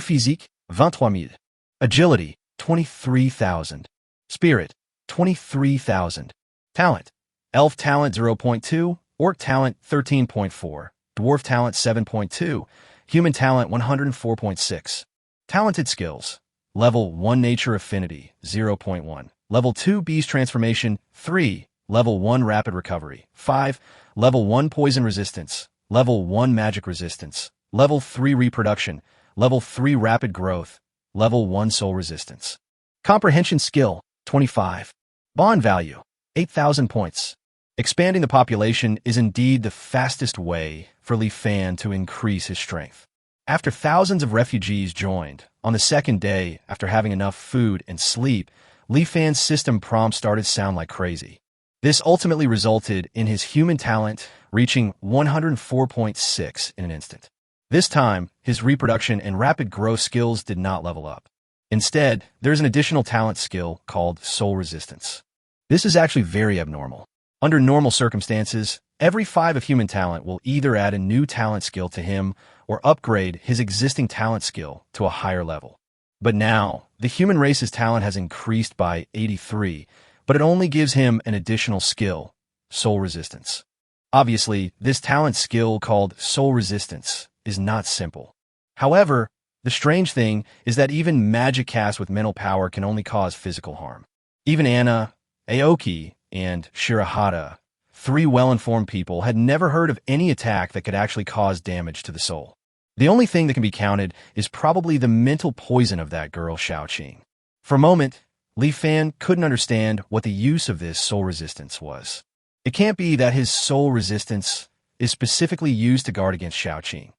Physique, 23,000. Agility, 23,000. Spirit, 23,000. Talent, Elf Talent 0.2, Orc Talent 13.4, Dwarf Talent 7.2, Human Talent 104.6. Talented Skills, Level 1 Nature Affinity, 0.1. Level 2 Beast Transformation, 3. Level 1 Rapid Recovery, 5. Level 1 Poison Resistance, Level 1 Magic Resistance, Level 3 Reproduction, Level 3 Rapid Growth, Level 1 Soul Resistance. Comprehension Skill, 25. Bond Value, 8,000 points. Expanding the population is indeed the fastest way for Li Fan to increase his strength. After thousands of refugees joined, on the second day after having enough food and sleep, Li Fan's system prompts started to sound like crazy. This ultimately resulted in his human talent reaching 104.6 in an instant. This time, his reproduction and rapid growth skills did not level up. Instead, there's an additional talent skill called Soul Resistance. This is actually very abnormal. Under normal circumstances, every 5 of human talent will either add a new talent skill to him or upgrade his existing talent skill to a higher level. But now, the human race's talent has increased by 83, but it only gives him an additional skill, Soul Resistance. Obviously, this talent skill called Soul Resistance is not simple. However, the strange thing is that even magic cast with mental power can only cause physical harm. Even Anna, Aoki, and Shirahata, 3 well-informed people, had never heard of any attack that could actually cause damage to the soul. The only thing that can be counted is probably the mental poison of that girl Xiaoqing. For a moment, Li Fan couldn't understand what the use of this soul resistance was. It can't be that his soul resistance is specifically used to guard against Xiaoqing,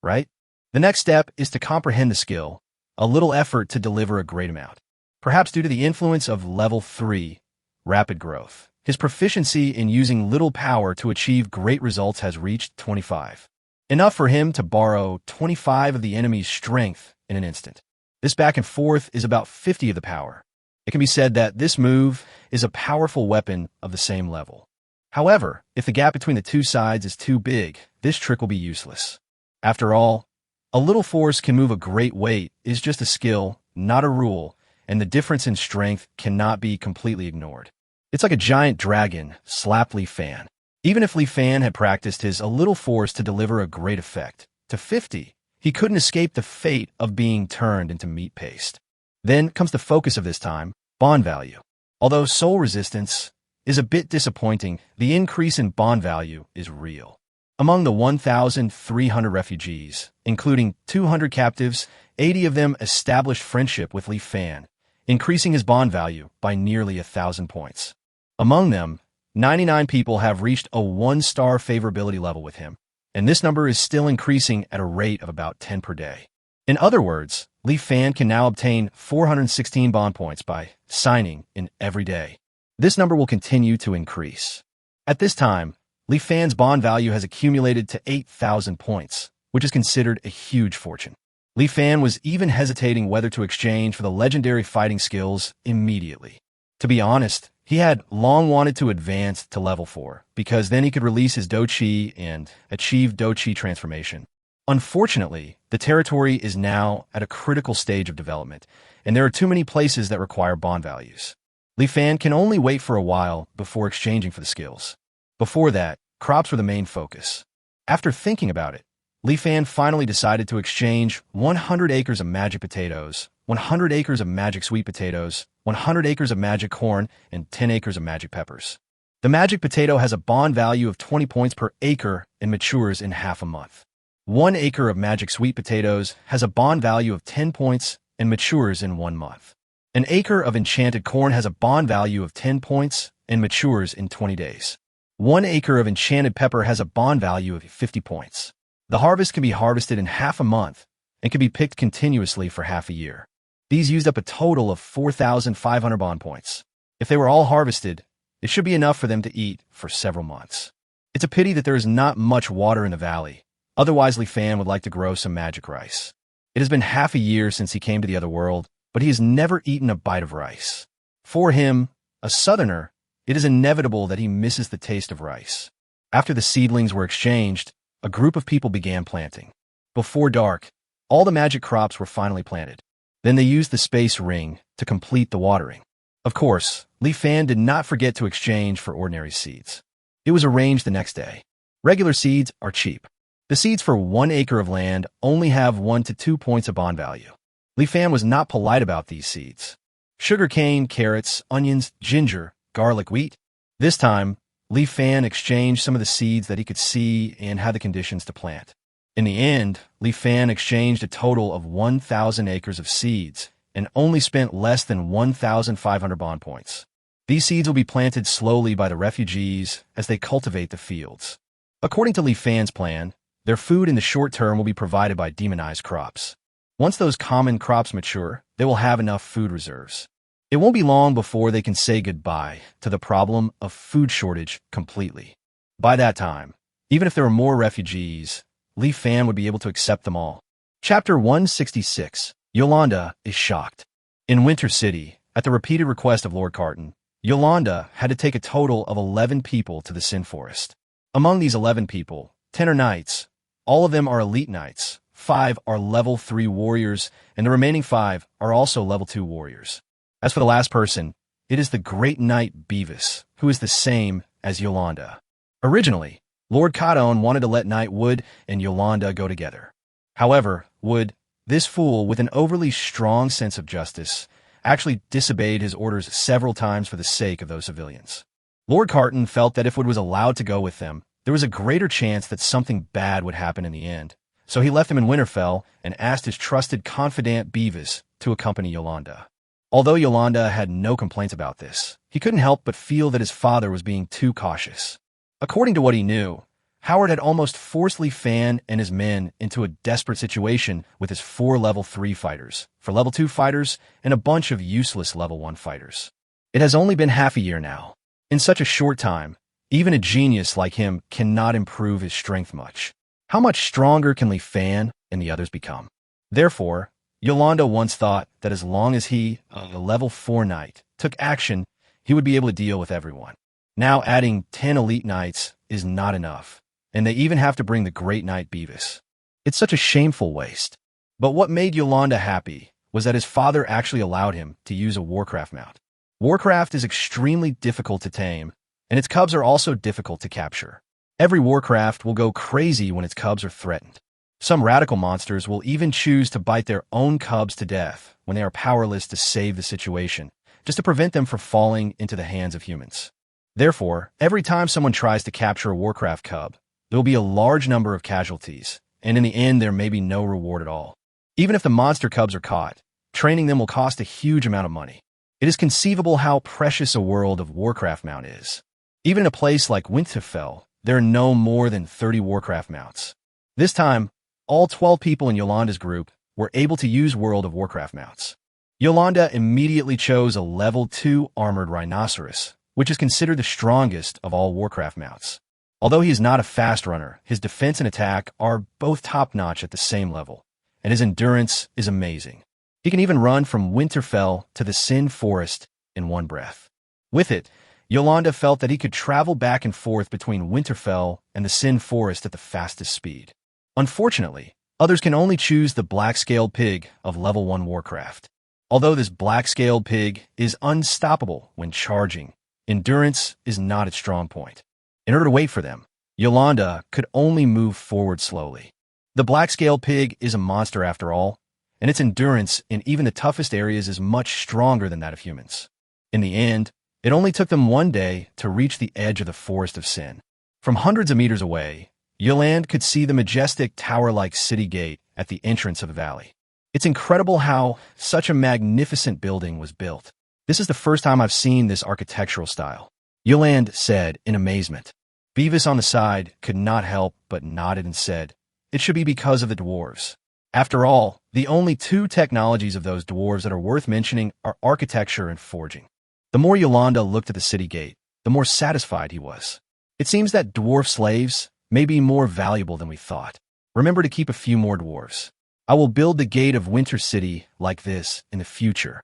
right? The next step is to comprehend the skill, a little effort to deliver a great amount. Perhaps due to the influence of level 3, rapid growth, his proficiency in using little power to achieve great results has reached 25. Enough for him to borrow 25 of the enemy's strength in an instant. This back and forth is about 50 of the power. It can be said that this move is a powerful weapon of the same level. However, if the gap between the two sides is too big, this trick will be useless. After all, a little force can move a great weight is just a skill, not a rule, and the difference in strength cannot be completely ignored. It's like a giant dragon slapped Li Fan. Even if Li Fan had practiced his a little force to deliver a great effect, to 50, he couldn't escape the fate of being turned into meat paste. Then comes the focus of this time, bond value. Although soul resistance is a bit disappointing, the increase in bond value is real. Among the 1,300 refugees, including 200 captives, 80 of them established friendship with Li Fan, increasing his bond value by nearly 1,000 points. Among them, 99 people have reached a 1-star favorability level with him, and this number is still increasing at a rate of about 10 per day. In other words, Li Fan can now obtain 416 bond points by signing in every day. This number will continue to increase. At this time, Li Fan's bond value has accumulated to 8,000 points, which is considered a huge fortune. Li Fan was even hesitating whether to exchange for the legendary fighting skills immediately. To be honest, he had long wanted to advance to level 4, because then he could release his Do Chi and achieve Do Chi transformation. Unfortunately, the territory is now at a critical stage of development, and there are too many places that require bond values. Li Fan can only wait for a while before exchanging for the skills. Before that, crops were the main focus. After thinking about it, Li Fan finally decided to exchange 100 acres of magic potatoes, 100 acres of magic sweet potatoes, 100 acres of magic corn, and 10 acres of magic peppers. The magic potato has a bond value of 20 points per acre and matures in half a month. 1 acre of magic sweet potatoes has a bond value of 10 points and matures in 1 month. An acre of enchanted corn has a bond value of 10 points and matures in 20 days. 1 acre of enchanted pepper has a bond value of 50 points. The harvest can be harvested in half a month and can be picked continuously for half a year. These used up a total of 4,500 bond points. If they were all harvested, it should be enough for them to eat for several months. It's a pity that there is not much water in the valley. Otherwise, Li Fan would like to grow some magic rice. It has been half a year since he came to the other world, but he has never eaten a bite of rice. For him, a southerner, it is inevitable that he misses the taste of rice. After the seedlings were exchanged, a group of people began planting. Before dark, all the magic crops were finally planted. Then they used the space ring to complete the watering. Of course, Li Fan did not forget to exchange for ordinary seeds. It was arranged the next day. Regular seeds are cheap. The seeds for 1 acre of land only have 1 to 2 points of bond value. Li Fan was not polite about these seeds. Sugarcane, carrots, onions, ginger, garlic, wheat. This time, Li Fan exchanged some of the seeds that he could see and had the conditions to plant. In the end, Li Fan exchanged a total of 1,000 acres of seeds and only spent less than 1,500 bond points. These seeds will be planted slowly by the refugees as they cultivate the fields. According to Li Fan's plan, their food in the short term will be provided by demonized crops. Once those common crops mature, they will have enough food reserves. It won't be long before they can say goodbye to the problem of food shortage completely. By that time, even if there were more refugees, Li Fan would be able to accept them all. Chapter 166. Yolanda is shocked. In Winter City, at the repeated request of Lord Carton, Yolanda had to take a total of 11 people to the Sin Forest. Among these 11 people, 10 are knights. All of them are elite knights. 5 are level 3 warriors, and the remaining 5 are also level 2 warriors. As for the last person, it is the great knight Beavis, who is the same as Yolanda. Originally, Lord Carton wanted to let Knight Wood and Yolanda go together. However, Wood, this fool with an overly strong sense of justice, actually disobeyed his orders several times for the sake of those civilians. Lord Carton felt that if Wood was allowed to go with them, there was a greater chance that something bad would happen in the end, So he left him in Winterfell and asked his trusted confidant Beavis to accompany Yolanda. Although Yolanda had no complaints about this, he couldn't help but feel that his father was being too cautious. According to what he knew, Howard had almost forcefully Fan and his men into a desperate situation with his 4 level 3 fighters, 4 level 2 fighters, and a bunch of useless level 1 fighters. It has only been half a year now. In such a short time, even a genius like him cannot improve his strength much. How much stronger can Li Fan and the others become? Therefore, Yolanda once thought that as long as he, a level 4 knight, took action, he would be able to deal with everyone. Now adding 10 elite knights is not enough, and they even have to bring the great knight Beavis. It's such a shameful waste. But what made Yolanda happy was that his father actually allowed him to use a Warcraft mount. Warcraft is extremely difficult to tame, and its cubs are also difficult to capture. Every Warcraft will go crazy when its cubs are threatened. Some radical monsters will even choose to bite their own cubs to death when they are powerless to save the situation, just to prevent them from falling into the hands of humans. Therefore, every time someone tries to capture a Warcraft cub, there will be a large number of casualties, and in the end there may be no reward at all. Even if the monster cubs are caught, training them will cost a huge amount of money. It is conceivable how precious a world of Warcraft mount is. Even in a place like Winterfell, there are no more than 30 Warcraft mounts. This time, all 12 people in Yolanda's group were able to use World of Warcraft mounts. Yolanda immediately chose a level 2 armored rhinoceros, which is considered the strongest of all Warcraft mounts. Although he is not a fast runner, his defense and attack are both top-notch at the same level, and his endurance is amazing. He can even run from Winterfell to the Sin Forest in one breath. With it, Yolanda felt that he could travel back and forth between Winterfell and the Sin Forest at the fastest speed. Unfortunately, others can only choose the black-scaled pig of level 1 Warcraft. Although this black-scaled pig is unstoppable when charging, endurance is not its strong point. In order to wait for them, Yolanda could only move forward slowly. The black-scaled pig is a monster after all, and its endurance in even the toughest areas is much stronger than that of humans. In the end, it only took them one day to reach the edge of the Forest of Sin. From hundreds of meters away, Yolanda could see the majestic tower-like city gate at the entrance of the valley. It's incredible how such a magnificent building was built. This is the first time I've seen this architectural style, Yolanda said in amazement. Beavis on the side could not help but nodded and said, "It should be because of the dwarves." After all, the only 2 technologies of those dwarves that are worth mentioning are architecture and forging. The more Yolanda looked at the city gate, the more satisfied he was. It seems that dwarf slaves may be more valuable than we thought. Remember to keep a few more dwarves. I will build the gate of Winter City like this in the future.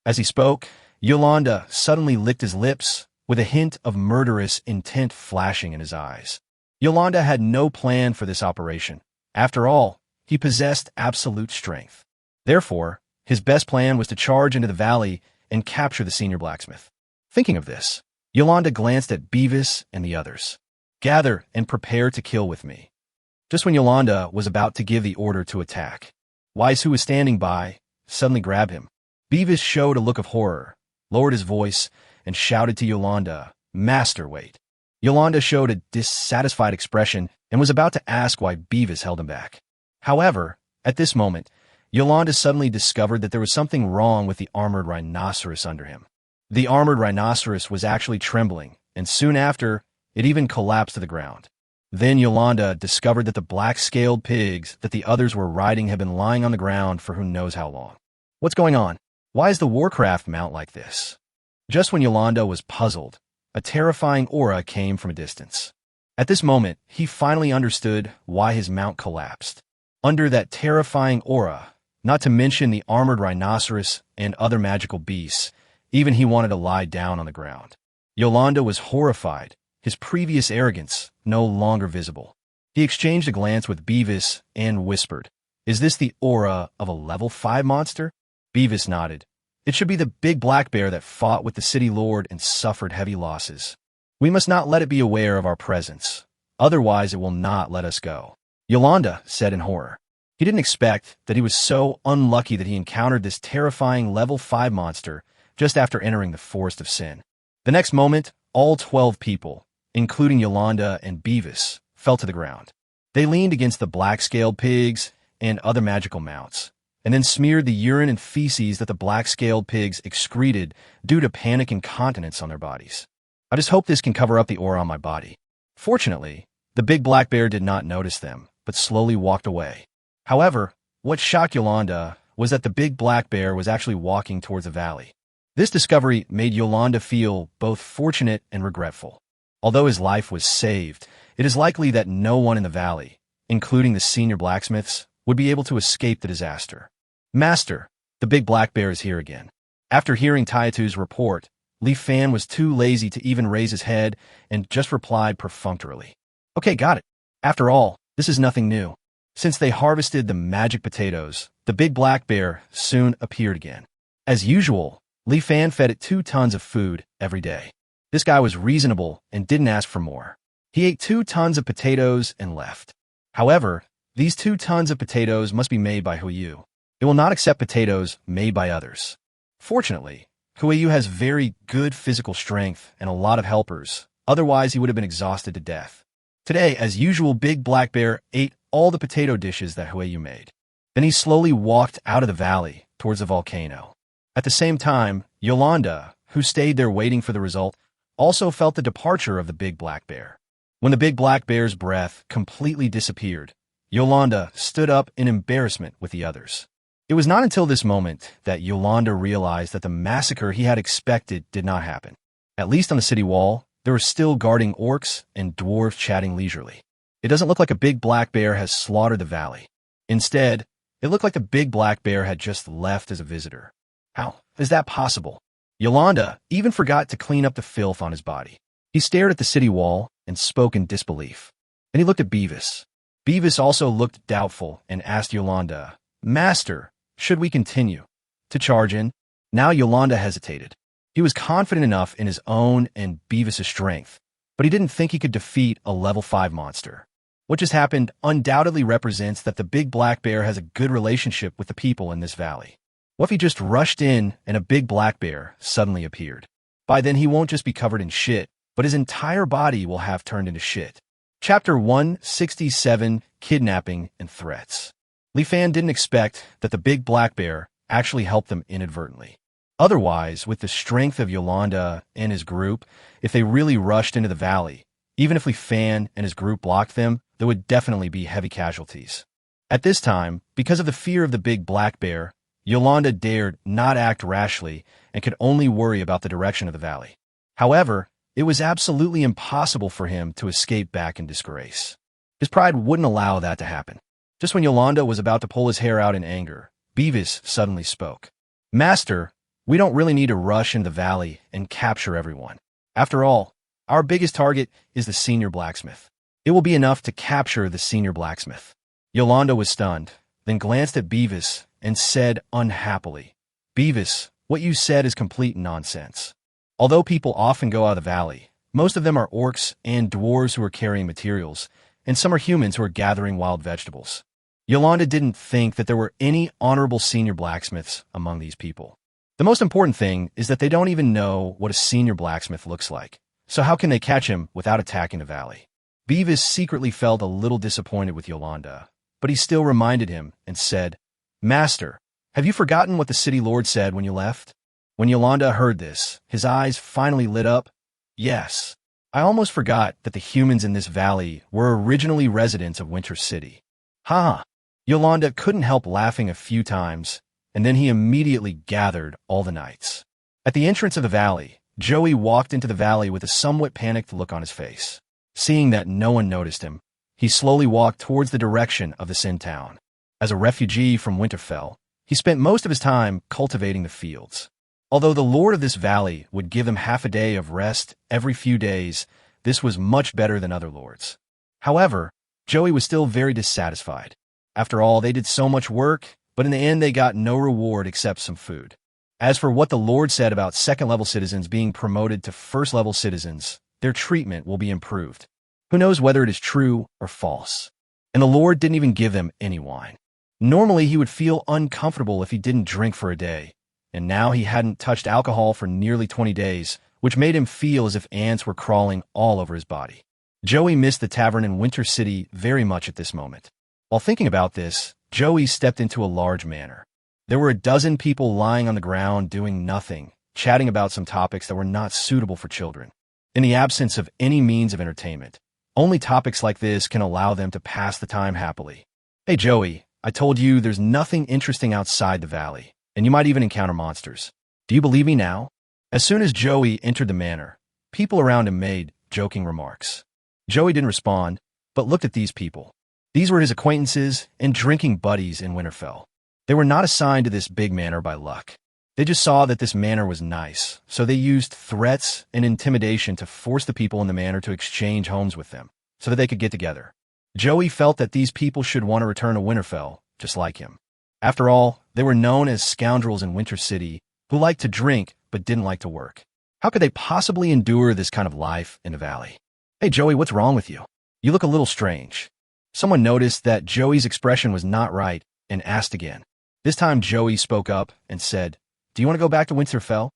As he spoke, Yolanda suddenly licked his lips, with a hint of murderous intent flashing in his eyes. Yolanda had no plan for this operation. After all, he possessed absolute strength. Therefore, his best plan was to charge into the valley and capture the senior blacksmith. Thinking of this, Yolanda glanced at Beavis and the others. "Gather and prepare to kill with me." Just when Yolanda was about to give the order to attack, Wise, who was standing by, suddenly grabbed him. Beavis showed a look of horror, lowered his voice, and shouted to Yolanda, "Master, wait." Yolanda showed a dissatisfied expression and was about to ask why Beavis held him back. However, at this moment, Yolanda suddenly discovered that there was something wrong with the armored rhinoceros under him. The armored rhinoceros was actually trembling, and soon after, it even collapsed to the ground. Then Yolanda discovered that the black-scaled pigs that the others were riding had been lying on the ground for who knows how long. What's going on? Why is the Warcraft mount like this? Just when Yolanda was puzzled, a terrifying aura came from a distance. At this moment, he finally understood why his mount collapsed. Under that terrifying aura, not to mention the armored rhinoceros and other magical beasts, even he wanted to lie down on the ground. Yolanda was horrified, his previous arrogance no longer visible. He exchanged a glance with Beavis and whispered, "Is this the aura of a level 5 monster?" Beavis nodded. "It should be the big black bear that fought with the city lord and suffered heavy losses. We must not let it be aware of our presence. Otherwise, it will not let us go," Yolanda said in horror. He didn't expect that he was so unlucky that he encountered this terrifying level 5 monster just after entering the Forest of Sin. The next moment, all 12 people, including Yolanda and Beavis, fell to the ground. They leaned against the black-scaled pigs and other magical mounts, and then smeared the urine and feces that the black-scaled pigs excreted due to panic incontinence on their bodies. I just hope this can cover up the aura on my body. Fortunately, the big black bear did not notice them, but slowly walked away. However, what shocked Yolanda was that the big black bear was actually walking towards the valley. This discovery made Yolanda feel both fortunate and regretful. Although his life was saved, it is likely that no one in the valley, including the senior blacksmiths, would be able to escape the disaster. Master, the big black bear is here again. After hearing Taiatu's report, Li Fan was too lazy to even raise his head and just replied perfunctorily. Okay, got it. After all, this is nothing new. Since they harvested the magic potatoes, the big black bear soon appeared again. As usual, Li Fan fed it 2 tons of food every day. This guy was reasonable and didn't ask for more. He ate 2 tons of potatoes and left. However, these 2 tons of potatoes must be made by Huiyu. It will not accept potatoes made by others. Fortunately, Huiyu has very good physical strength and a lot of helpers, otherwise he would have been exhausted to death. Today, as usual, Big Black Bear ate all the potato dishes that Huiyu made. Then he slowly walked out of the valley towards the volcano. At the same time, Yolanda, who stayed there waiting for the result, also felt the departure of the Big Black Bear. When the Big Black Bear's breath completely disappeared, Yolanda stood up in embarrassment with the others. It was not until this moment that Yolanda realized that the massacre he had expected did not happen. At least on the city wall, there were still guarding orcs and dwarves chatting leisurely. It doesn't look like a Big Black Bear has slaughtered the valley. Instead, it looked like the Big Black Bear had just left as a visitor. How is that possible? Yolanda even forgot to clean up the filth on his body. He stared at the city wall and spoke in disbelief. Then he looked at Beavis. Beavis also looked doubtful and asked Yolanda, Master, should we continue to charge in? Now Yolanda hesitated. He was confident enough in his own and Beavis' strength, but he didn't think he could defeat a level 5 monster. What just happened undoubtedly represents that the Big Black Bear has a good relationship with the people in this valley. What if he just rushed in and a Big Black Bear suddenly appeared? By then he won't just be covered in shit, but his entire body will have turned into shit. Chapter 167, Kidnapping and Threats. Li Fan didn't expect that the Big Black Bear actually helped them inadvertently. Otherwise, with the strength of Yolanda and his group, if they really rushed into the valley, even if Li Fan and his group blocked them, there would definitely be heavy casualties. At this time, because of the fear of the Big Black Bear, Yolanda dared not act rashly and could only worry about the direction of the valley. However, it was absolutely impossible for him to escape back in disgrace. His pride wouldn't allow that to happen. Just when Yolanda was about to pull his hair out in anger, Beavis suddenly spoke. Master, we don't really need to rush into the valley and capture everyone. After all, our biggest target is the senior blacksmith. It will be enough to capture the senior blacksmith. Yolanda was stunned, then glanced at Beavis and said unhappily, Beavis, what you said is complete nonsense. Although people often go out of the valley, most of them are orcs and dwarves who are carrying materials, and some are humans who are gathering wild vegetables. Yolanda didn't think that there were any honorable senior blacksmiths among these people. The most important thing is that they don't even know what a senior blacksmith looks like, so how can they catch him without attacking the valley? Beavis secretly felt a little disappointed with Yolanda, but he still reminded him and said, Master, have you forgotten what the city lord said when you left? When Yolanda heard this, his eyes finally lit up. Yes, I almost forgot that the humans in this valley were originally residents of Winter City. Ha! Yolanda couldn't help laughing a few times, and then he immediately gathered all the knights. At the entrance of the valley, Joey walked into the valley with a somewhat panicked look on his face. Seeing that no one noticed him, he slowly walked towards the direction of the Sin Town. As a refugee from Winterfell, he spent most of his time cultivating the fields. Although the lord of this valley would give him half a day of rest every few days, this was much better than other lords. However, Joey was still very dissatisfied. After all, they did so much work, but in the end they got no reward except some food. As for what the lord said about second-level citizens being promoted to first-level citizens, their treatment will be improved. Who knows whether it is true or false? And the lord didn't even give them any wine. Normally, he would feel uncomfortable if he didn't drink for a day, and now he hadn't touched alcohol for nearly 20 days, which made him feel as if ants were crawling all over his body. Joey missed the tavern in Winter City very much at this moment. While thinking about this, Joey stepped into a large manor. There were a dozen people lying on the ground doing nothing, chatting about some topics that were not suitable for children. In the absence of any means of entertainment, only topics like this can allow them to pass the time happily. Hey Joey, I told you there's nothing interesting outside the valley, and you might even encounter monsters. Do you believe me now? As soon as Joey entered the manor, people around him made joking remarks. Joey didn't respond, but looked at these people. These were his acquaintances and drinking buddies in Winterfell. They were not assigned to this big manor by luck. They just saw that this manor was nice, so they used threats and intimidation to force the people in the manor to exchange homes with them, so that they could get together. Joey felt that these people should want to return to Winterfell, just like him. After all, they were known as scoundrels in Winter City who liked to drink but didn't like to work. How could they possibly endure this kind of life in the valley? Hey Joey, what's wrong with you? You look a little strange. Someone noticed that Joey's expression was not right and asked again. This time Joey spoke up and said, "Do you want to go back to Winterfell?"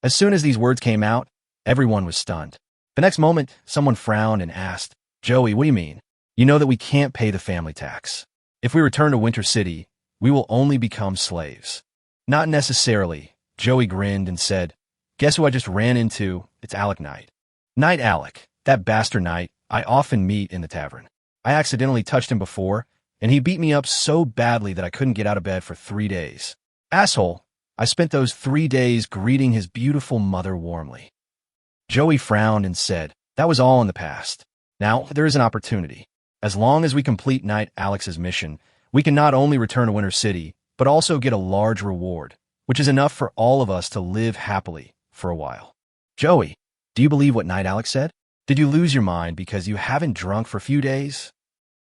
As soon as these words came out, everyone was stunned. The next moment, someone frowned and asked, "Joey, what do you mean? You know that we can't pay the family tax. If we return to Winter City, we will only become slaves." Not necessarily, Joey grinned and said, "Guess who I just ran into? It's Alec Knight. Knight Alec, that bastard Knight I often meet in the tavern. I accidentally touched him before, and he beat me up so badly that I couldn't get out of bed for 3 days. Asshole, I spent those 3 days greeting his beautiful mother warmly." Joey frowned and said, "That was all in the past. Now there is an opportunity. As long as we complete Knight Alex's mission, we can not only return to Winter City, but also get a large reward, which is enough for all of us to live happily for a while." Joey, do you believe what Knight Alex said? Did you lose your mind because you haven't drunk for a few days?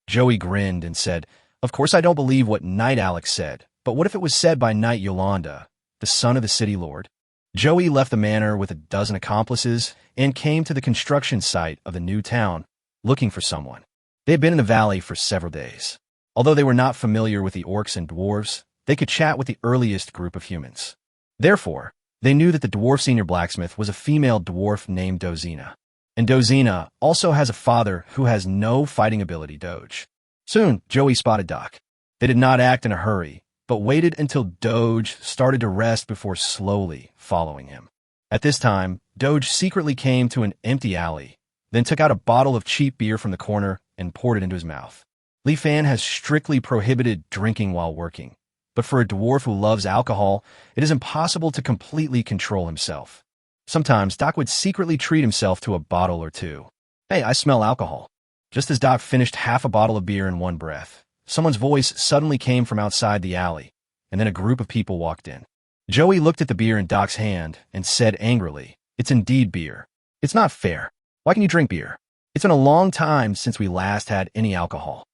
Joey grinned and said, "Of course I don't believe what Knight Alex said, but what if it was said by Knight Yolanda, the son of the city lord?" Joey left the manor with a dozen accomplices and came to the construction site of the new town, looking for someone. They had been in the valley for several days. Although they were not familiar with the orcs and dwarves, they could chat with the earliest group of humans. Therefore, they knew that the dwarf senior blacksmith was a female dwarf named Dozina. And Dozina also has a father who has no fighting ability, Doge. Soon, Joey spotted Doc. They did not act in a hurry, but waited until Doge started to rest before slowly following him. At this time, Doge secretly came to an empty alley, then took out a bottle of cheap beer from the corner and poured it into his mouth. Li Fan has strictly prohibited drinking while working, but for a dwarf who loves alcohol, it is impossible to completely control himself. Sometimes Doc would secretly treat himself to a bottle or two. "Hey, I smell alcohol." Just as Doc finished half a bottle of beer in one breath, someone's voice suddenly came from outside the alley, and then a group of people walked in. Joey looked at the beer in Doc's hand and said angrily, "It's indeed beer. It's not fair. Why can you drink beer? It's been a long time since we last had any alcohol."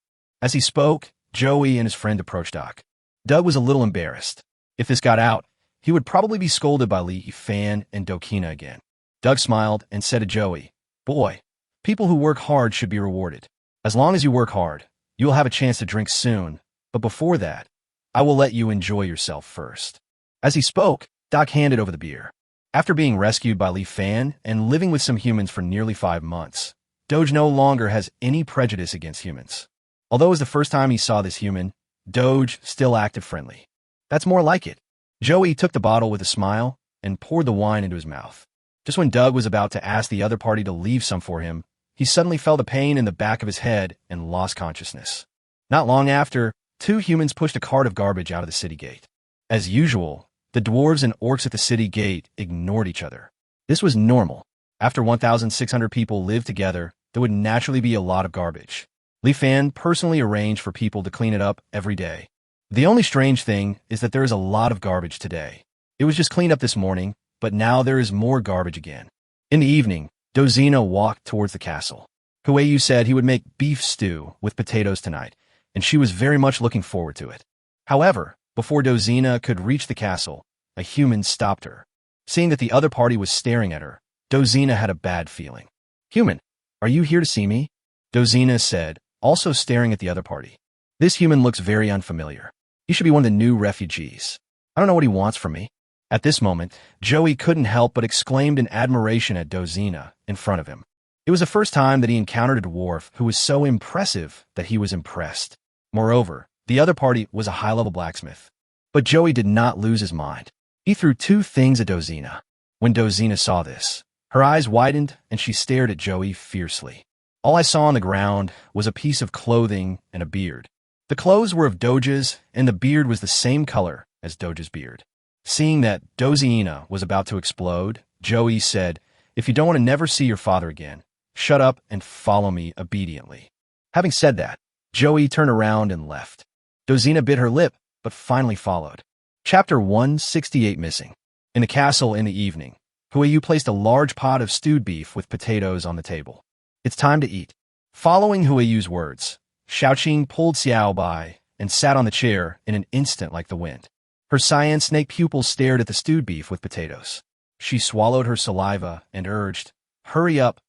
As he spoke, Joey and his friend approached Doc. Doug was a little embarrassed. If this got out, he would probably be scolded by Li Fan and Dokina again. Doug smiled and said to Joey, "Boy, people who work hard should be rewarded. As long as you work hard, you will have a chance to drink soon, but before that, I will let you enjoy yourself first." As he spoke, Doc handed over the beer. After being rescued by Li Fan and living with some humans for nearly 5 months, Doge no longer has any prejudice against humans. Although it was the first time he saw this human, Doge still acted friendly. That's more like it. Joey took the bottle with a smile and poured the wine into his mouth. Just when Doug was about to ask the other party to leave some for him, he suddenly felt a pain in the back of his head and lost consciousness. Not long after, 2 humans pushed a cart of garbage out of the city gate. As usual, the dwarves and orcs at the city gate ignored each other. This was normal. After 1,600 people lived together, there would naturally be a lot of garbage. Li Fan personally arranged for people to clean it up every day. The only strange thing is that there is a lot of garbage today. It was just cleaned up this morning, but now there is more garbage again. In the evening, Dozina walked towards the castle. Kueyu said he would make beef stew with potatoes tonight, and she was very much looking forward to it. However, before Dozina could reach the castle, a human stopped her. Seeing that the other party was staring at her, Dozina had a bad feeling. "Human, are you here to see me?" Dozina said, also staring at the other party. "This human looks very unfamiliar. He should be one of the new refugees. I don't know what he wants from me." At this moment, Joey couldn't help but exclaimed in admiration at Dozina in front of him. It was the first time that he encountered a dwarf who was so impressive that he was impressed. Moreover, the other party was a high-level blacksmith. But Joey did not lose his mind. He threw two things at Dozina. When Dozina saw this, her eyes widened and she stared at Joey fiercely. All I saw on the ground was a piece of clothing and a beard. The clothes were of Doja's, and the beard was the same color as Doja's beard. Seeing that Dozina was about to explode, Joey said, "If you don't want to never see your father again, shut up and follow me obediently." Having said that, Joey turned around and left. Dozina bit her lip, but finally followed. Chapter 168 Missing. In the castle in the evening, Huayu placed a large pot of stewed beef with potatoes on the table. "It's time to eat." Following Huayu's words, Xiaoqing pulled Xiao by and sat on the chair in an instant like the wind. Her cyan snake pupils stared at the stewed beef with potatoes. She swallowed her saliva and urged, hurry up,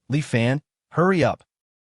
Li Fan, hurry up.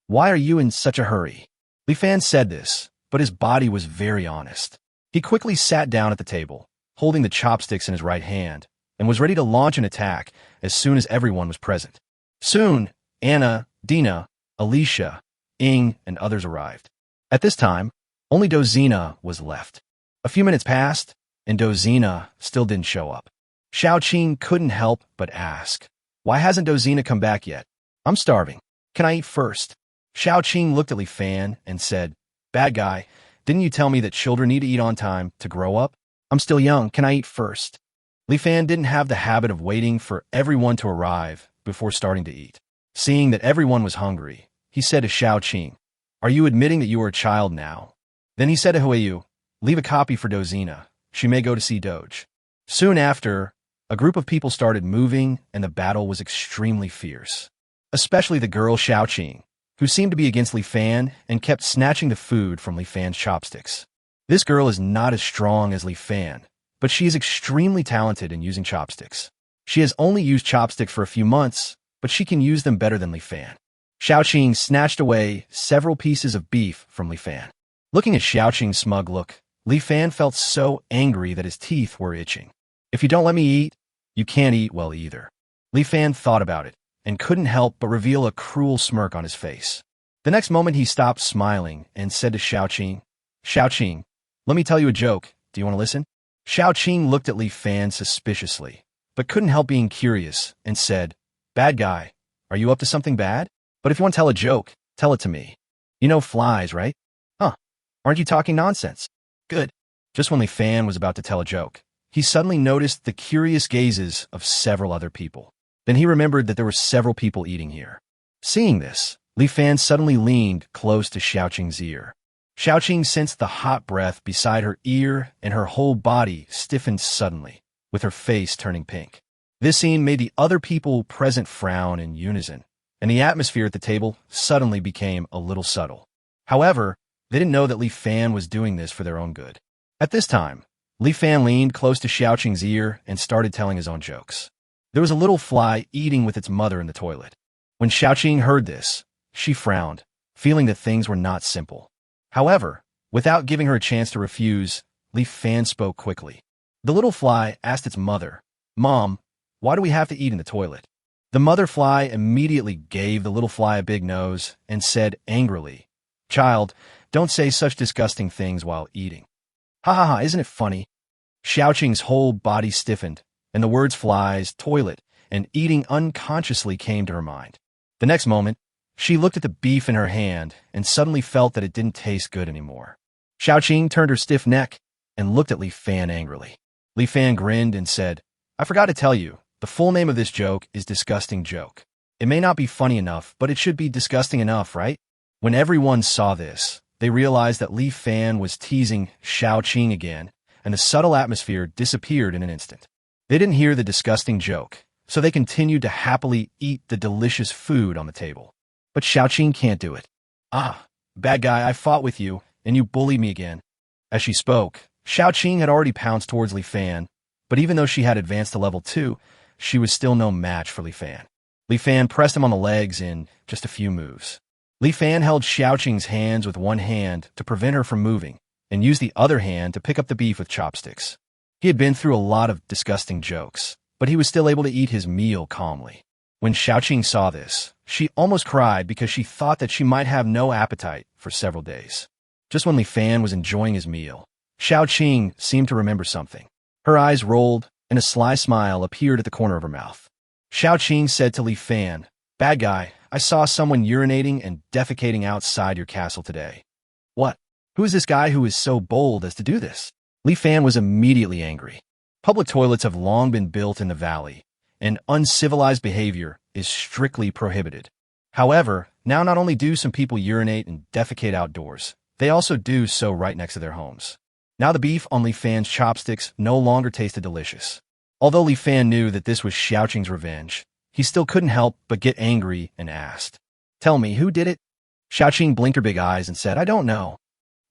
Why are you in such a hurry?" Li Fan said this, but his body was very honest. He quickly sat down at the table, holding the chopsticks in his right hand, and was ready to launch an attack as soon as everyone was present. Soon, Anna, Dina, Alicia, Ing, and others arrived. At this time, only Dozina was left. A few minutes passed, and Dozina still didn't show up. Xiaoqing couldn't help but ask, "Why hasn't Dozina come back yet? I'm starving. Can I eat first?" Xiaoqing looked at Li Fan and said, "Bad guy, didn't you tell me that children need to eat on time to grow up? I'm still young. Can I eat first?" Li Fan didn't have the habit of waiting for everyone to arrive before starting to eat. Seeing that everyone was hungry, he said to Xiaoqing, "Are you admitting that you are a child now?" Then he said to Huayu, "Leave a copy for Dozina. She may go to see Doge." Soon after, a group of people started moving and the battle was extremely fierce. Especially the girl Xiaoqing, who seemed to be against Li Fan and kept snatching the food from Li Fan's chopsticks. This girl is not as strong as Li Fan, but she is extremely talented in using chopsticks. She has only used chopsticks for a few months, but she can use them better than Li Fan. Xiaoqing snatched away several pieces of beef from Li Fan. Looking at Xiaoqing's smug look, Li Fan felt so angry that his teeth were itching. "If you don't let me eat, you can't eat well either." Li Fan thought about it and couldn't help but reveal a cruel smirk on his face. The next moment he stopped smiling and said to Xiaoqing, "Xiaoqing, let me tell you a joke. Do you want to listen?" Xiaoqing looked at Li Fan suspiciously, but couldn't help being curious and said, "Bad guy, are you up to something bad? But if you want to tell a joke, tell it to me. You know flies, right?" "Huh, aren't you talking nonsense?" "Good." Just when Li Fan was about to tell a joke, he suddenly noticed the curious gazes of several other people. Then he remembered that there were several people eating here. Seeing this, Li Fan suddenly leaned close to Xiaoqing's ear. Xiaoqing sensed the hot breath beside her ear and her whole body stiffened suddenly, with her face turning pink. This scene made the other people present frown in unison, and the atmosphere at the table suddenly became a little subtle. However, they didn't know that Li Fan was doing this for their own good. At this time, Li Fan leaned close to Xiaoqing's ear and started telling his own jokes. There was a little fly eating with its mother in the toilet. When Xiaoqing heard this, she frowned, feeling that things were not simple. However, without giving her a chance to refuse, Li Fan spoke quickly. The little fly asked its mother, "Mom, why do we have to eat in the toilet?" The mother fly immediately gave the little fly a big nose and said angrily, "Child, don't say such disgusting things while eating." "Ha ha ha, isn't it funny?" Xiaoqing's whole body stiffened, and the words flies, toilet, and eating unconsciously came to her mind. The next moment, she looked at the beef in her hand and suddenly felt that it didn't taste good anymore. Xiaoqing turned her stiff neck and looked at Li Fan angrily. Li Fan grinned and said, "I forgot to tell you, the full name of this joke is Disgusting Joke. It may not be funny enough, but it should be disgusting enough, right?" When everyone saw this, they realized that Li Fan was teasing Xiaoqing again, and the subtle atmosphere disappeared in an instant. They didn't hear the disgusting joke, so they continued to happily eat the delicious food on the table. But Xiaoqing can't do it. "Ah, bad guy, I fought with you, and you bullied me again." As she spoke, Xiaoqing had already pounced towards Li Fan, but even though she had advanced to level 2, she was still no match for Li Fan. Li Fan pressed him on the legs in just a few moves. Li Fan held Xiaoqing's hands with one hand to prevent her from moving, and used the other hand to pick up the beef with chopsticks. He had been through a lot of disgusting jokes, but he was still able to eat his meal calmly. When Xiaoqing saw this, she almost cried because she thought that she might have no appetite for several days. Just when Li Fan was enjoying his meal, Xiaoqing seemed to remember something. Her eyes rolled, and a sly smile appeared at the corner of her mouth. Xiaoqing said to Li Fan, "Bad guy, I saw someone urinating and defecating outside your castle today." "What? Who is this guy who is so bold as to do this?" Li Fan was immediately angry. Public toilets have long been built in the valley, and uncivilized behavior is strictly prohibited. However, now not only do some people urinate and defecate outdoors, they also do so right next to their homes. Now the beef on Li Fan's chopsticks no longer tasted delicious. Although Li Fan knew that this was Xiaoqing's revenge, he still couldn't help but get angry and asked, "Tell me, who did it?" Xiaoqing blinked her big eyes and said, "I don't know."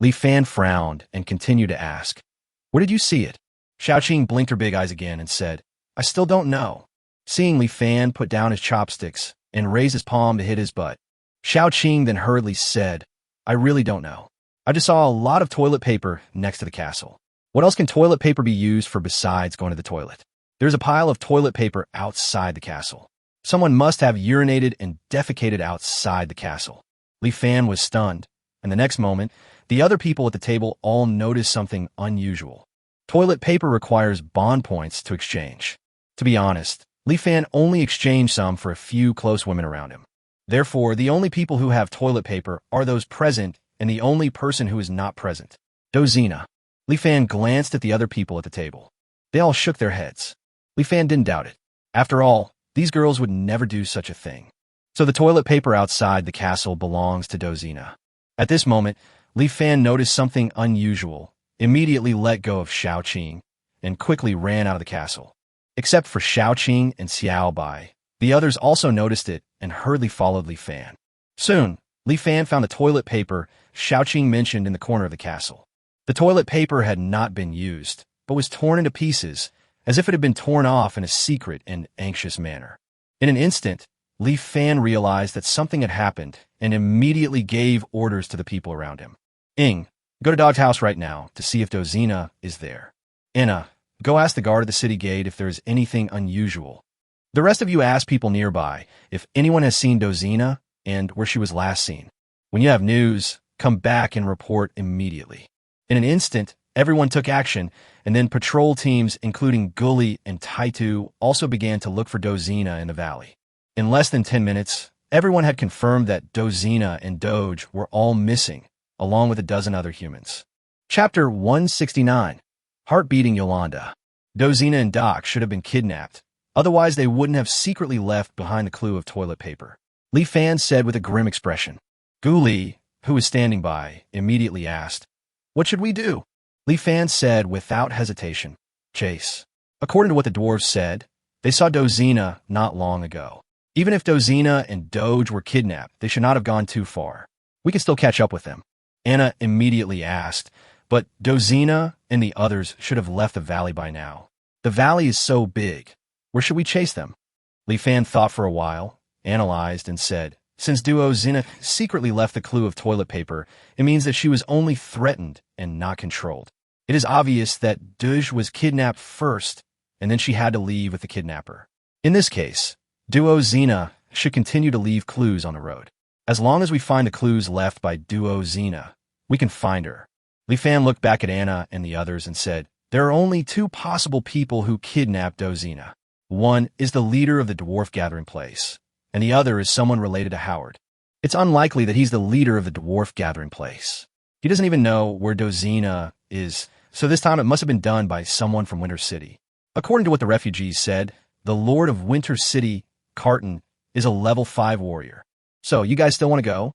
Li Fan frowned and continued to ask, "Where did you see it?" Xiaoqing blinked her big eyes again and said, "I still don't know." Seeing Li Fan put down his chopsticks and raise his palm to hit his butt, Xiaoqing then hurriedly said, "I really don't know. I just saw a lot of toilet paper next to the castle. What else can toilet paper be used for besides going to the toilet? There's a pile of toilet paper outside the castle. Someone must have urinated and defecated outside the castle." Li Fan was stunned, and the next moment, the other people at the table all noticed something unusual. Toilet paper requires bond points to exchange. To be honest, Li Fan only exchanged some for a few close women around him. Therefore, the only people who have toilet paper are those present, and the only person who is not present, Dozina. Li Fan glanced at the other people at the table. They all shook their heads. Li Fan didn't doubt it. After all, these girls would never do such a thing. So the toilet paper outside the castle belongs to Dozina. At this moment, Li Fan noticed something unusual, immediately let go of Xiaoqing, and quickly ran out of the castle. Except for Xiaoqing and Xiao Bai, the others also noticed it and hurriedly followed Li Fan. Soon, Li Fan found the toilet paper Xiaoqing mentioned in the corner of the castle. The toilet paper had not been used, but was torn into pieces, as if it had been torn off in a secret and anxious manner. In an instant, Li Fan realized that something had happened and immediately gave orders to the people around him. "Ing, go to Dog's house right now to see if Dozina is there. Anna, go ask the guard at the city gate if there is anything unusual. The rest of you ask people nearby if anyone has seen Dozina and where she was last seen. When you have news, come back and report immediately." In an instant, everyone took action, and then patrol teams, including Gully and Taitu, also began to look for Dozina in the valley. In less than 10 minutes, everyone had confirmed that Dozina and Doge were all missing, along with a dozen other humans. Chapter 169. Heart-beating Yolanda. Dozina and Doc should have been kidnapped, otherwise they wouldn't have secretly left behind the clue of toilet paper. Li Fan said with a grim expression. Gu Li, who was standing by, immediately asked, "What should we do?" Li Fan said without hesitation, "Chase." According to what the dwarves said, they saw Dozina not long ago. Even if Dozina and Doge were kidnapped, they should not have gone too far. We can still catch up with them. Anna immediately asked, "But Dozina and the others should have left the valley by now. The valley is so big. Where should we chase them?" Li Fan thought for a while, analyzed, and said, "Since Dozina secretly left the clue of toilet paper, it means that she was only threatened and not controlled. It is obvious that Doge was kidnapped first, and then she had to leave with the kidnapper. In this case, Dozina should continue to leave clues on the road. As long as we find the clues left by Dozina, we can find her." Li Fan looked back at Anna and the others and said, "There are only two possible people who kidnapped Dozina. One is the leader of the dwarf gathering place, and the other is someone related to Howard. It's unlikely that he's the leader of the dwarf gathering place. He doesn't even know where Dozina is, so this time it must have been done by someone from Winter City." According to what the refugees said, the Lord of Winter City, Carton, is a level 5 warrior. "So, you guys still want to go?"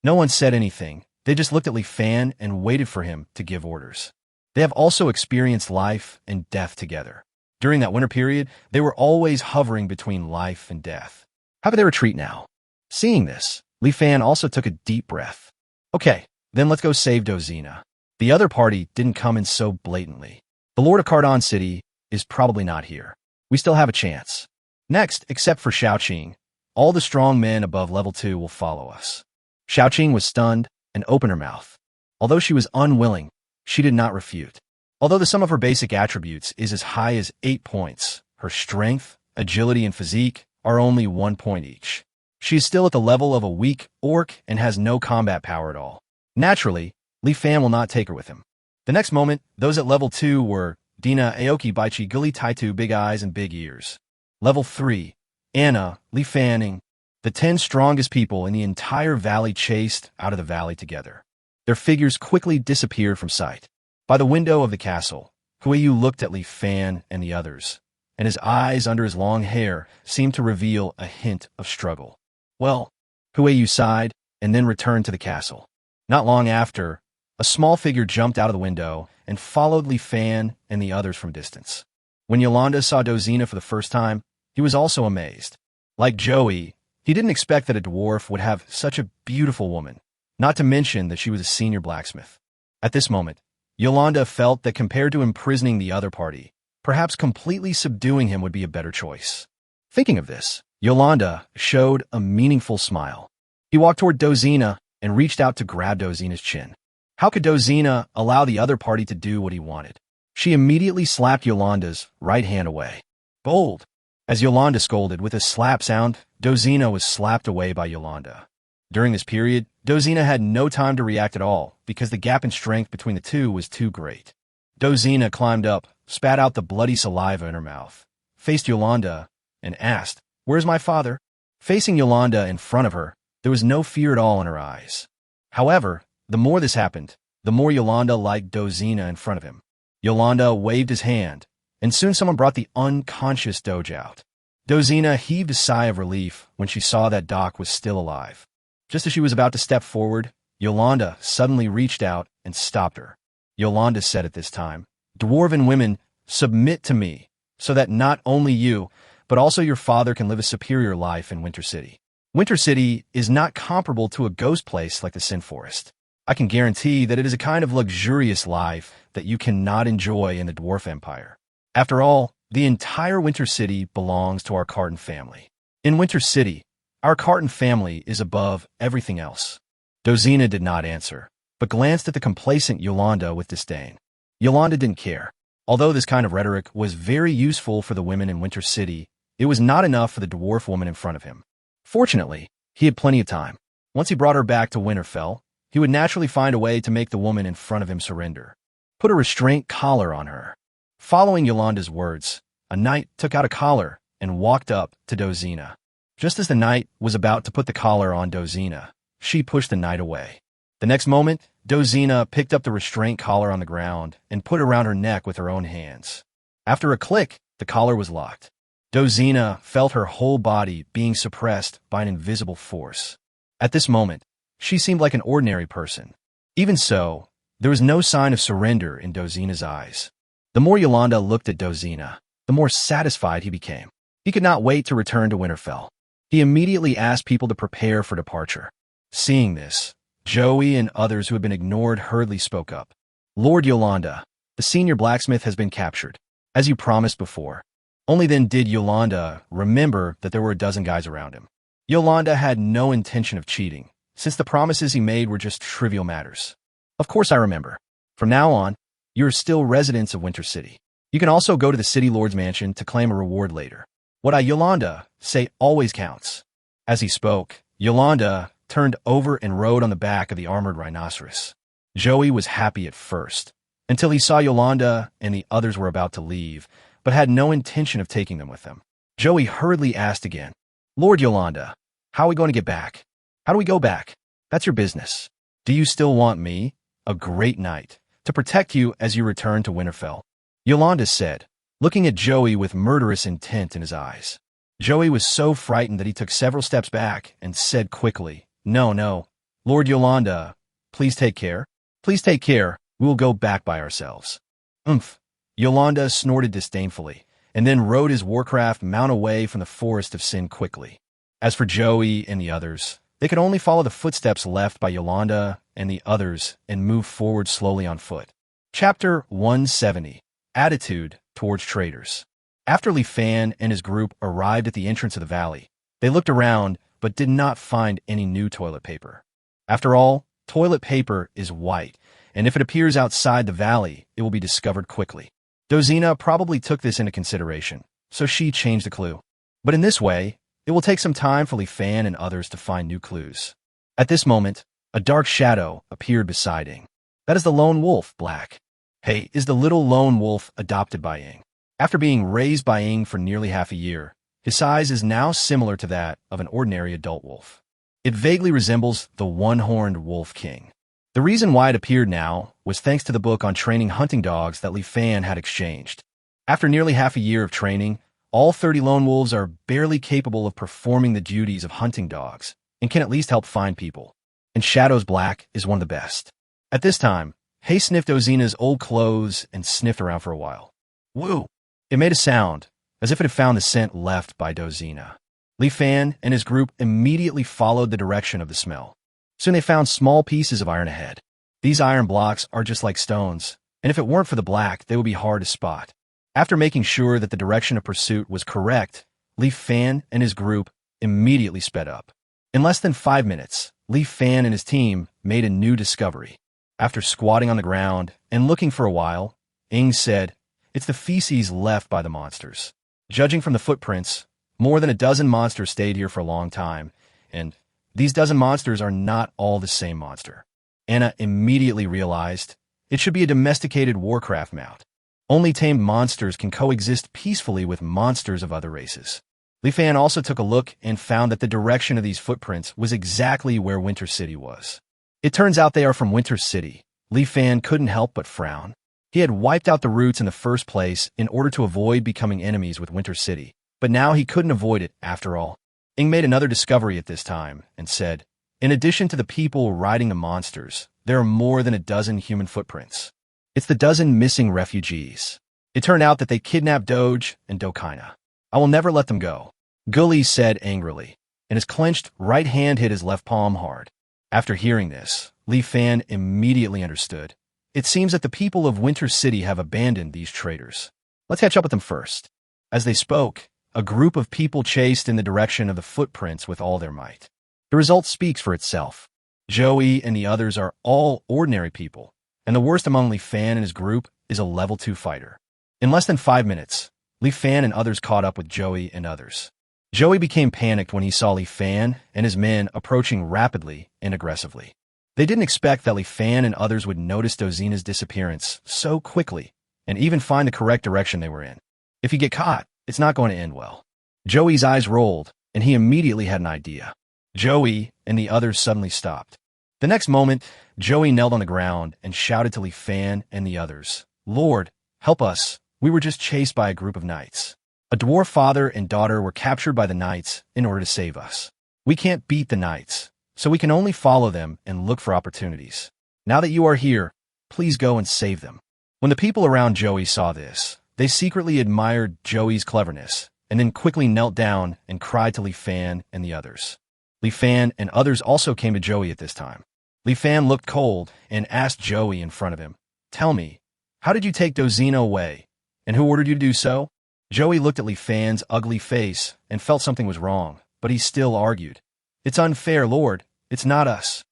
No one said anything. They just looked at Li Fan and waited for him to give orders. They have also experienced life and death together. During that winter period, they were always hovering between life and death. How could they retreat now? Seeing this, Li Fan also took a deep breath. "Okay, then let's go save Dozina." The other party didn't come in so blatantly. The Lord of Cardon City is probably not here. We still have a chance. Next, except for Xiaoqing, all the strong men above level 2 will follow us. Xiaoqing was stunned and opened her mouth. Although she was unwilling, she did not refute. Although the sum of her basic attributes is as high as 8 points, her strength, agility, and physique are only 1 point each. She is still at the level of a weak orc and has no combat power at all. Naturally, Li Fan will not take her with him. The next moment, those at level 2 were Dina, Aoki, Baichi, Guli, Taitu, Big Eyes, and Big Ears. Level 3, Anna, Li Fanning, the 10 strongest people in the entire valley chased out of the valley together. Their figures quickly disappeared from sight. By the window of the castle, Huiyu looked at Li Fan and the others, and his eyes under his long hair seemed to reveal a hint of struggle. Well, Huiyu sighed and then returned to the castle. Not long after, a small figure jumped out of the window and followed Li Fan and the others from a distance. When Yolanda saw Dozina for the first time, he was also amazed. Like Joey, he didn't expect that a dwarf would have such a beautiful woman, not to mention that she was a senior blacksmith. At this moment, Yolanda felt that compared to imprisoning the other party, perhaps completely subduing him would be a better choice. Thinking of this, Yolanda showed a meaningful smile. He walked toward Dozina and reached out to grab Dozina's chin. How could Dozina allow the other party to do what he wanted? She immediately slapped Yolanda's right hand away. Bold! As Yolanda scolded with a slap sound, Dozina was slapped away by Yolanda. During this period, Dozina had no time to react at all because the gap in strength between the two was too great. Dozina climbed up, spat out the bloody saliva in her mouth, faced Yolanda, and asked, "Where's my father?" Facing Yolanda in front of her, there was no fear at all in her eyes. However, the more this happened, the more Yolanda liked Dozina in front of him. Yolanda waved his hand, and soon someone brought the unconscious Doge out. Dozina heaved a sigh of relief when she saw that Doc was still alive. Just as she was about to step forward, Yolanda suddenly reached out and stopped her. Yolanda said at this time, "Dwarven women, submit to me, so that not only you, but also your father can live a superior life in Winter City. Winter City is not comparable to a ghost place like the Sin Forest. I can guarantee that it is a kind of luxurious life that you cannot enjoy in the Dwarf Empire. After all, the entire Winter City belongs to our Carton family. In Winter City, our Carton family is above everything else." Dozina did not answer, but glanced at the complacent Yolanda with disdain. Yolanda didn't care. Although this kind of rhetoric was very useful for the women in Winter City, it was not enough for the dwarf woman in front of him. Fortunately, he had plenty of time. Once he brought her back to Winterfell, he would naturally find a way to make the woman in front of him surrender. Put a restraint collar on her. Following Yolanda's words, a knight took out a collar and walked up to Dozina. Just as the knight was about to put the collar on Dozina, she pushed the knight away. The next moment, Dozina picked up the restraint collar on the ground and put it around her neck with her own hands. After a click, the collar was locked. Dozina felt her whole body being suppressed by an invisible force. At this moment, she seemed like an ordinary person. Even so, there was no sign of surrender in Dozina's eyes. The more Yolanda looked at Dozina, the more satisfied he became. He could not wait to return to Winterfell. He immediately asked people to prepare for departure. Seeing this, Joey and others who had been ignored hurriedly spoke up. "Lord Yolanda, the senior blacksmith has been captured, as you promised before." Only then did Yolanda remember that there were a dozen guys around him. Yolanda had no intention of cheating, since the promises he made were just trivial matters. "Of course I remember. From now on, you are still residents of Winter City. You can also go to the City Lord's mansion to claim a reward later. What I, Yolanda, say always counts." As he spoke, Yolanda turned over and rode on the back of the armored rhinoceros. Joey was happy at first, until he saw Yolanda and the others were about to leave, but had no intention of taking them with them. Joey hurriedly asked again, "Lord Yolanda, how are we going to get back? How do we go back? That's your business. Do you still want me, a great knight, to protect you as you return to Winterfell?" Yolanda said, looking at Joey with murderous intent in his eyes. Joey was so frightened that he took several steps back and said quickly, No, Lord Yolanda, please take care. Please take care, we will go back by ourselves." "Umph." Yolanda snorted disdainfully, and then rode his warcraft mount away from the forest of sin quickly. As for Joey and the others, they could only follow the footsteps left by Yolanda and the others and move forward slowly on foot. Chapter 170. Attitude towards Traitors. After Li Fan and his group arrived at the entrance of the valley, they looked around but did not find any new toilet paper. After all, toilet paper is white, and if it appears outside the valley, it will be discovered quickly. Dozina probably took this into consideration, so she changed the clue. But in this way, It will take some time for Li Fan and others to find new clues. At this moment, a dark shadow appeared beside Ing. That is the lone wolf, Black. Hey is the little lone wolf adopted by Ing. After being raised by Ing for nearly half a year, his size is now similar to that of an ordinary adult wolf. It vaguely resembles the one-horned wolf king. The reason why it appeared now was thanks to the book on training hunting dogs that Li Fan had exchanged. After nearly half a year of training, all 30 lone wolves are barely capable of performing the duties of hunting dogs and can at least help find people. And Shadow's Black is one of the best. At this time, Hay sniffed Ozina's old clothes and sniffed around for a while. Woo! It made a sound, as if it had found the scent left by Dozina. Li Fan and his group immediately followed the direction of the smell. Soon they found small pieces of iron ahead. These iron blocks are just like stones, and if it weren't for the black, they would be hard to spot. After making sure that the direction of pursuit was correct, Li Fan and his group immediately sped up. In less than 5 minutes, Li Fan and his team made a new discovery. After squatting on the ground and looking for a while, Ing said, "It's the feces left by the monsters. Judging from the footprints, more than a dozen monsters stayed here for a long time, and these dozen monsters are not all the same monster." Anna immediately realized it should be a domesticated Warcraft mount. Only tamed monsters can coexist peacefully with monsters of other races. Li Fan also took a look and found that the direction of these footprints was exactly where Winter City was. It turns out they are from Winter City. Li Fan couldn't help but frown. He had wiped out the roots in the first place in order to avoid becoming enemies with Winter City, but now he couldn't avoid it after all. Ing made another discovery at this time and said, "In addition to the people riding the monsters, there are more than a dozen human footprints. It's the dozen missing refugees. It turned out that they kidnapped Doge and Dokina. I will never let them go," Gully said angrily, and his clenched right hand hit his left palm hard. After hearing this, Li Fan immediately understood. It seems that the people of Winter City have abandoned these traitors. Let's catch up with them first. As they spoke, a group of people chased in the direction of the footprints with all their might. The result speaks for itself. Joey and the others are all ordinary people, and the worst among Li Fan and his group is a level 2 fighter. In less than 5 minutes, Li Fan and others caught up with Joey and others. Joey became panicked when he saw Li Fan and his men approaching rapidly and aggressively. They didn't expect that Li Fan and others would notice Dozina's disappearance so quickly and even find the correct direction they were in. If you get caught, it's not going to end well. Joey's eyes rolled, and he immediately had an idea. Joey and the others suddenly stopped. The next moment, Joey knelt on the ground and shouted to Li Fan and the others, "Lord, help us. We were just chased by a group of knights. A dwarf father and daughter were captured by the knights in order to save us. We can't beat the knights, so we can only follow them and look for opportunities. Now that you are here, please go and save them." When the people around Joey saw this, they secretly admired Joey's cleverness and then quickly knelt down and cried to Li Fan and the others. Li Fan and others also came to Joey at this time. Li Fan looked cold and asked Joey in front of him, "Tell me, how did you take Dozina away, and who ordered you to do so?" Joey looked at Li Fan's ugly face and felt something was wrong, but he still argued, "It's unfair, Lord. It's not us."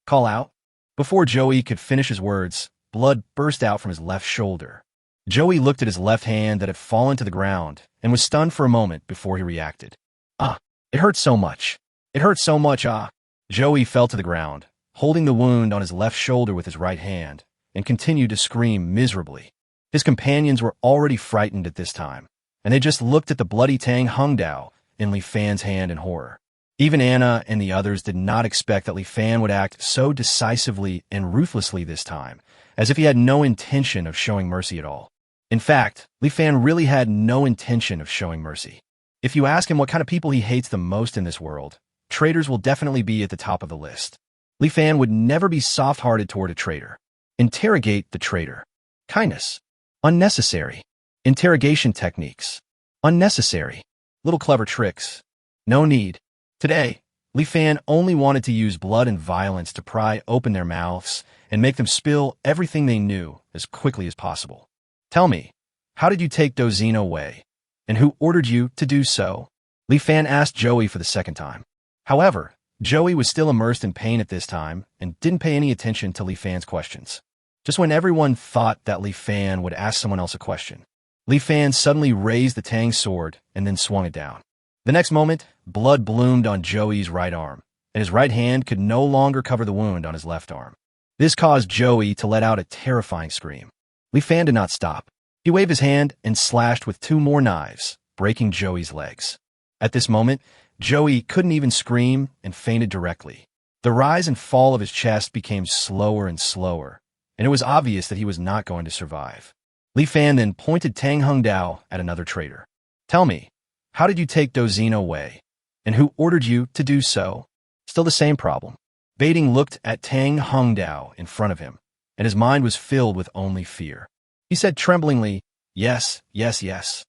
"Call out." Before Joey could finish his words, blood burst out from his left shoulder. Joey looked at his left hand that had fallen to the ground and was stunned for a moment before he reacted. "Ah, it hurts so much. It hurts so much, ah." Joey fell to the ground, holding the wound on his left shoulder with his right hand, and continued to scream miserably. His companions were already frightened at this time, and they just looked at the bloody Tang Hung Dao in Li Fan's hand in horror. Even Anna and the others did not expect that Li Fan would act so decisively and ruthlessly this time, as if he had no intention of showing mercy at all. In fact, Li Fan really had no intention of showing mercy. If you ask him what kind of people he hates the most in this world, traitors will definitely be at the top of the list. Li Fan would never be soft-hearted toward a traitor. Interrogate the traitor. Kindness. Unnecessary. Interrogation techniques. Unnecessary. Little clever tricks. No need. Today, Li Fan only wanted to use blood and violence to pry open their mouths and make them spill everything they knew as quickly as possible. "Tell me, how did you take Dozina away, and who ordered you to do so?" Li Fan asked Joey for the second time. However, Joey was still immersed in pain at this time and didn't pay any attention to Li Fan's questions. Just when everyone thought that Li Fan would ask someone else a question, Li Fan suddenly raised the Tang sword and then swung it down. The next moment, blood bloomed on Joey's right arm, and his right hand could no longer cover the wound on his left arm. This caused Joey to let out a terrifying scream. Li Fan did not stop. He waved his hand and slashed with 2 more knives, breaking Joey's legs. At this moment, Joey couldn't even scream and fainted directly. The rise and fall of his chest became slower and slower, and it was obvious that he was not going to survive. Li Fan then pointed Tang Hungdao at another traitor. Tell me, how did you take Dozina away? And who ordered you to do so? Still the same problem. Baiting looked at Tang Hungdao in front of him, and his mind was filled with only fear. He said tremblingly, yes, yes, yes.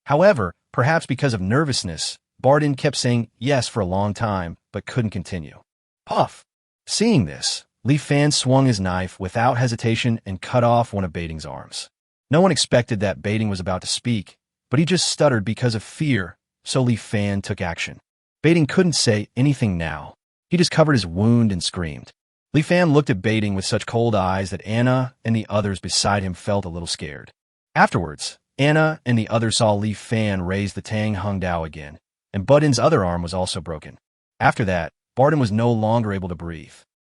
However, perhaps because of nervousness, Bardin kept saying yes for a long time, but couldn't continue. Puff! Seeing this, Li Fan swung his knife without hesitation and cut off one of Baiting's arms. No one expected that Baiting was about to speak, but he just stuttered because of fear, so Li Fan took action. Baiting couldn't say anything now. He just covered his wound and screamed. Li Fan looked at Baiting with such cold eyes that Anna and the others beside him felt a little scared. Afterwards, Anna and the others saw Li Fan raise the Tang Hungdao again, and Bardin's other arm was also broken. After that, Bardin was no longer able to breathe.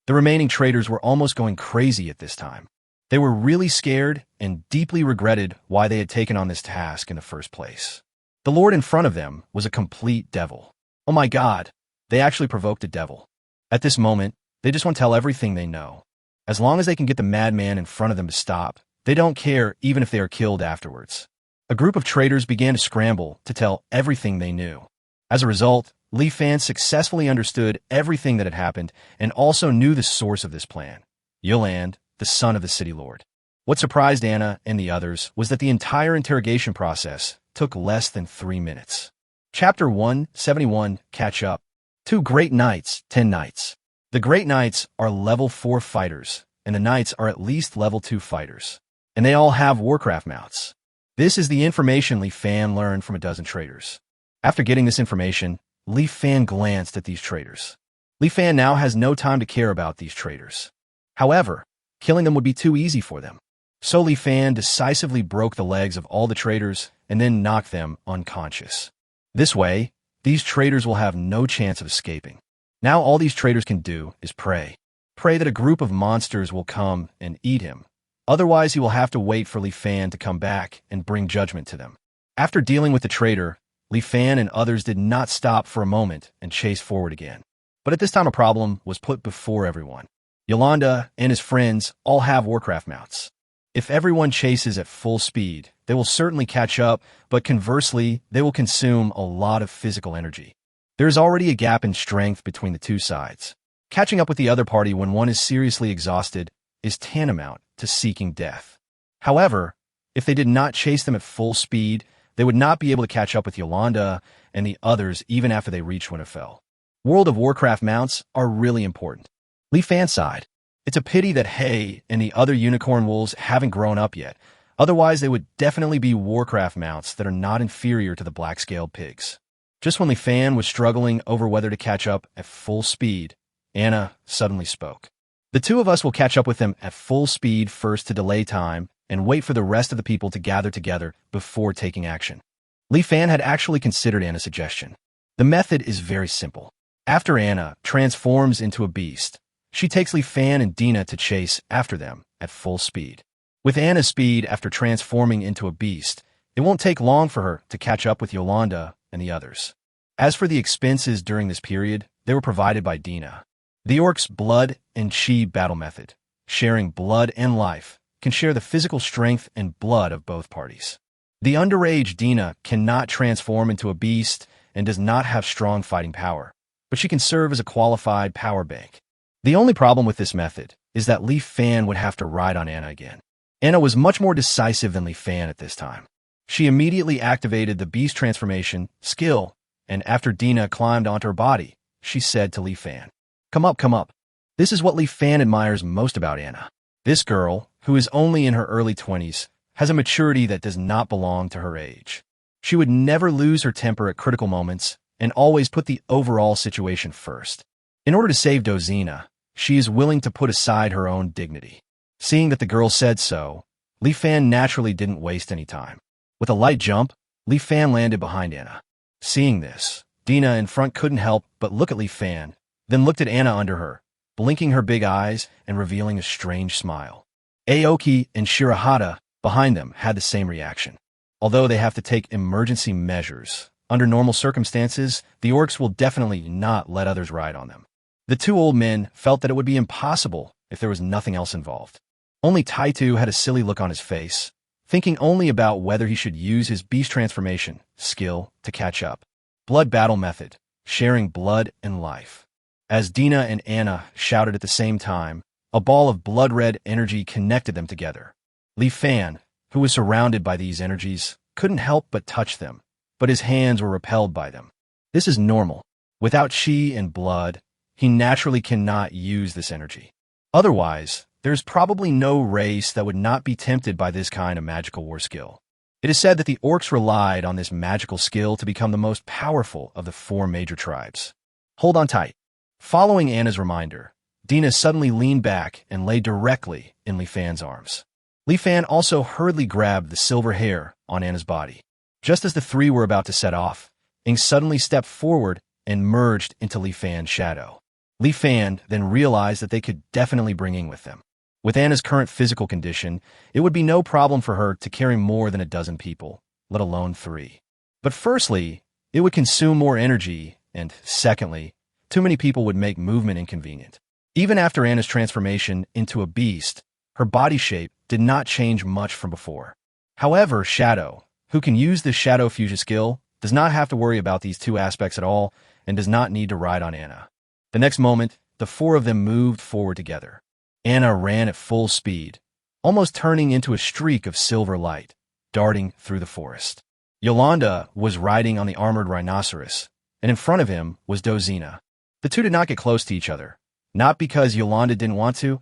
The remaining traitors were almost going crazy at this time. They were really scared and deeply regretted why they had taken on this task in the first place. The lord in front of them was a complete devil. Oh my god, they actually provoked a devil. At this moment, they just want to tell everything they know. As long as they can get the madman in front of them to stop, they don't care even if they are killed afterwards. A group of traitors began to scramble to tell everything they knew. As a result, Li Fan successfully understood everything that had happened and also knew the source of this plan. Yoland, the son of the city lord. What surprised Anna and the others was that the entire interrogation process took less than 3 minutes. Chapter 171, Catch Up. 2 Great Knights, 10 Knights. The Great Knights are level 4 fighters, and the Knights are at least level 2 fighters. And they all have Warcraft mounts. This is the information Li Fan learned from a dozen traitors. After getting this information, Li Fan glanced at these traitors. Li Fan now has no time to care about these traitors. However, killing them would be too easy for them. So Li Fan decisively broke the legs of all the traitors and then knocked them unconscious. This way, these traitors will have no chance of escaping. Now all these traitors can do is pray. Pray that a group of monsters will come and eat him. Otherwise, he will have to wait for Li Fan to come back and bring judgment to them. After dealing with the traitor, Li Fan and others did not stop for a moment and chased forward again. But at this time a problem was put before everyone. Yolanda and his friends all have Warcraft mounts. If everyone chases at full speed, they will certainly catch up, but conversely, they will consume a lot of physical energy. There is already a gap in strength between the two sides. Catching up with the other party when one is seriously exhausted is tantamount to seeking death. However, if they did not chase them at full speed, they would not be able to catch up with Yolanda and the others even after they reached Winterfell. World of Warcraft mounts are really important. Li Fan sighed. It's a pity that Hay and the other unicorn wolves haven't grown up yet. Otherwise, they would definitely be Warcraft mounts that are not inferior to the black-scaled pigs. Just when Li Fan was struggling over whether to catch up at full speed, Anna suddenly spoke. The 2 of us will catch up with them at full speed first to delay time and wait for the rest of the people to gather together before taking action. Li Fan had actually considered Anna's suggestion. The method is very simple. After Anna transforms into a beast, she takes Li Fan and Dina to chase after them at full speed. With Anna's speed after transforming into a beast, it won't take long for her to catch up with Yolanda and the others. As for the expenses during this period, they were provided by Dina. The orcs' blood and chi battle method, sharing blood and life, can share the physical strength and blood of both parties. The underage Dina cannot transform into a beast and does not have strong fighting power, but she can serve as a qualified power bank. The only problem with this method is that Li Fan would have to ride on Anna again. Anna was much more decisive than Li Fan at this time. She immediately activated the beast transformation skill, and after Dina climbed onto her body, she said to Li Fan, "Come up, come up." This is what Li Fan admires most about Anna. This girl, who is only in her early 20s, has a maturity that does not belong to her age. She would never lose her temper at critical moments and always put the overall situation first. In order to save Dozina, she is willing to put aside her own dignity. Seeing that the girl said so, Li Fan naturally didn't waste any time. With a light jump, Li Fan landed behind Anna. Seeing this, Dina in front couldn't help but look at Li Fan, then looked at Anna under her, blinking her big eyes and revealing a strange smile. Aoki and Shirahata, behind them, had the same reaction. Although they have to take emergency measures, under normal circumstances, the orcs will definitely not let others ride on them. The two old men felt that it would be impossible if there was nothing else involved. Only Taitu had a silly look on his face, thinking only about whether he should use his beast transformation skill to catch up. Blood battle method, sharing blood and life. As Dina and Anna shouted at the same time, a ball of blood-red energy connected them together. Li Fan, who was surrounded by these energies, couldn't help but touch them, but his hands were repelled by them. This is normal. Without chi and blood, he naturally cannot use this energy. Otherwise, there's probably no race that would not be tempted by this kind of magical war skill. It is said that the orcs relied on this magical skill to become the most powerful of the 4 major tribes. Hold on tight. Following Anna's reminder, Dina suddenly leaned back and lay directly in Li Fan's arms. Li Fan also hurriedly grabbed the silver hair on Anna's body. Just as the three were about to set off, Ing suddenly stepped forward and merged into Li Fan's shadow. Li Fan then realized that they could definitely bring Ing with them. With Anna's current physical condition, it would be no problem for her to carry more than a dozen people, let alone 3. But firstly, it would consume more energy, and secondly, too many people would make movement inconvenient. Even after Anna's transformation into a beast, her body shape did not change much from before. However, Shadow, who can use this Shadow Fusion skill, does not have to worry about these 2 aspects at all and does not need to ride on Anna. The next moment, the 4 of them moved forward together. Anna ran at full speed, almost turning into a streak of silver light, darting through the forest. Yolanda was riding on the armored rhinoceros, and in front of him was Dozina. The two did not get close to each other, not because Yolanda didn't want to,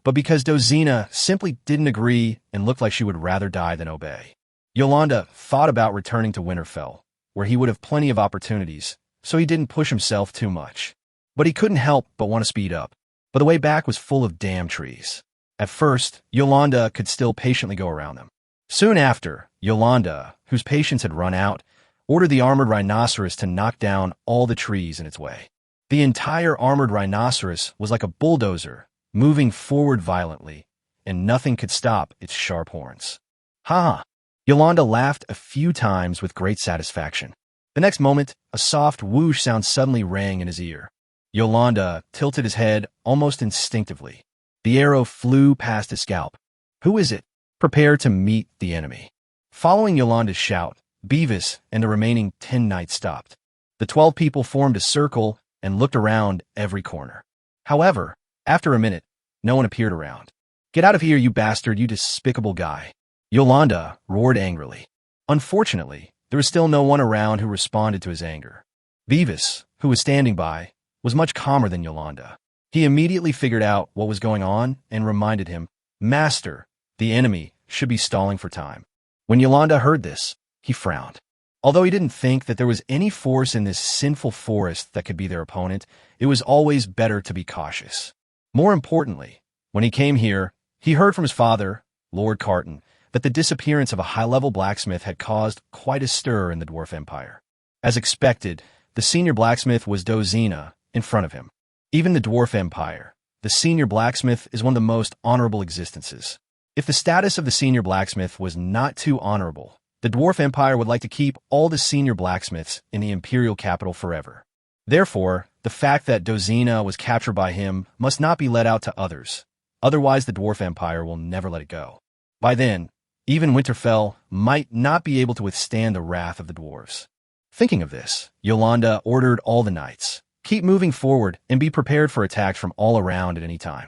but because Dozina simply didn't agree and looked like she would rather die than obey. Yolanda thought about returning to Winterfell, where he would have plenty of opportunities, so he didn't push himself too much. But he couldn't help but want to speed up. But the way back was full of damn trees. At first, Yolanda could still patiently go around them. Soon after, Yolanda, whose patience had run out, ordered the armored rhinoceros to knock down all the trees in its way. The entire armored rhinoceros was like a bulldozer, moving forward violently, and nothing could stop its sharp horns. Ha! Yolanda laughed a few times with great satisfaction. The next moment, a soft whoosh sound suddenly rang in his ear. Yolanda tilted his head almost instinctively. The arrow flew past his scalp. Who is it? Prepare to meet the enemy. Following Yolanda's shout, Beavis and the remaining 10 knights stopped. The 12 people formed a circle and looked around every corner. However, after a minute, no one appeared around. Get out of here, you bastard, you despicable guy. Yolanda roared angrily. Unfortunately, there was still no one around who responded to his anger. Beavis, who was standing by, was much calmer than Yolanda. He immediately figured out what was going on and reminded him, Master, the enemy should be stalling for time. When Yolanda heard this, he frowned. Although he didn't think that there was any force in this sinful forest that could be their opponent, it was always better to be cautious. More importantly, when he came here, he heard from his father, Lord Carton, that the disappearance of a high-level blacksmith had caused quite a stir in the Dwarf Empire. As expected, the senior blacksmith was Dozina in front of him. Even the Dwarf Empire, the senior blacksmith is one of the most honorable existences. If the status of the senior blacksmith was not too honorable, the Dwarf Empire would like to keep all the senior blacksmiths in the imperial capital forever. Therefore, the fact that Dozina was captured by him must not be let out to others. Otherwise, the Dwarf Empire will never let it go. By then, even Winterfell might not be able to withstand the wrath of the dwarves. Thinking of this, Yolanda ordered all the knights, keep moving forward and be prepared for attacks from all around at any time.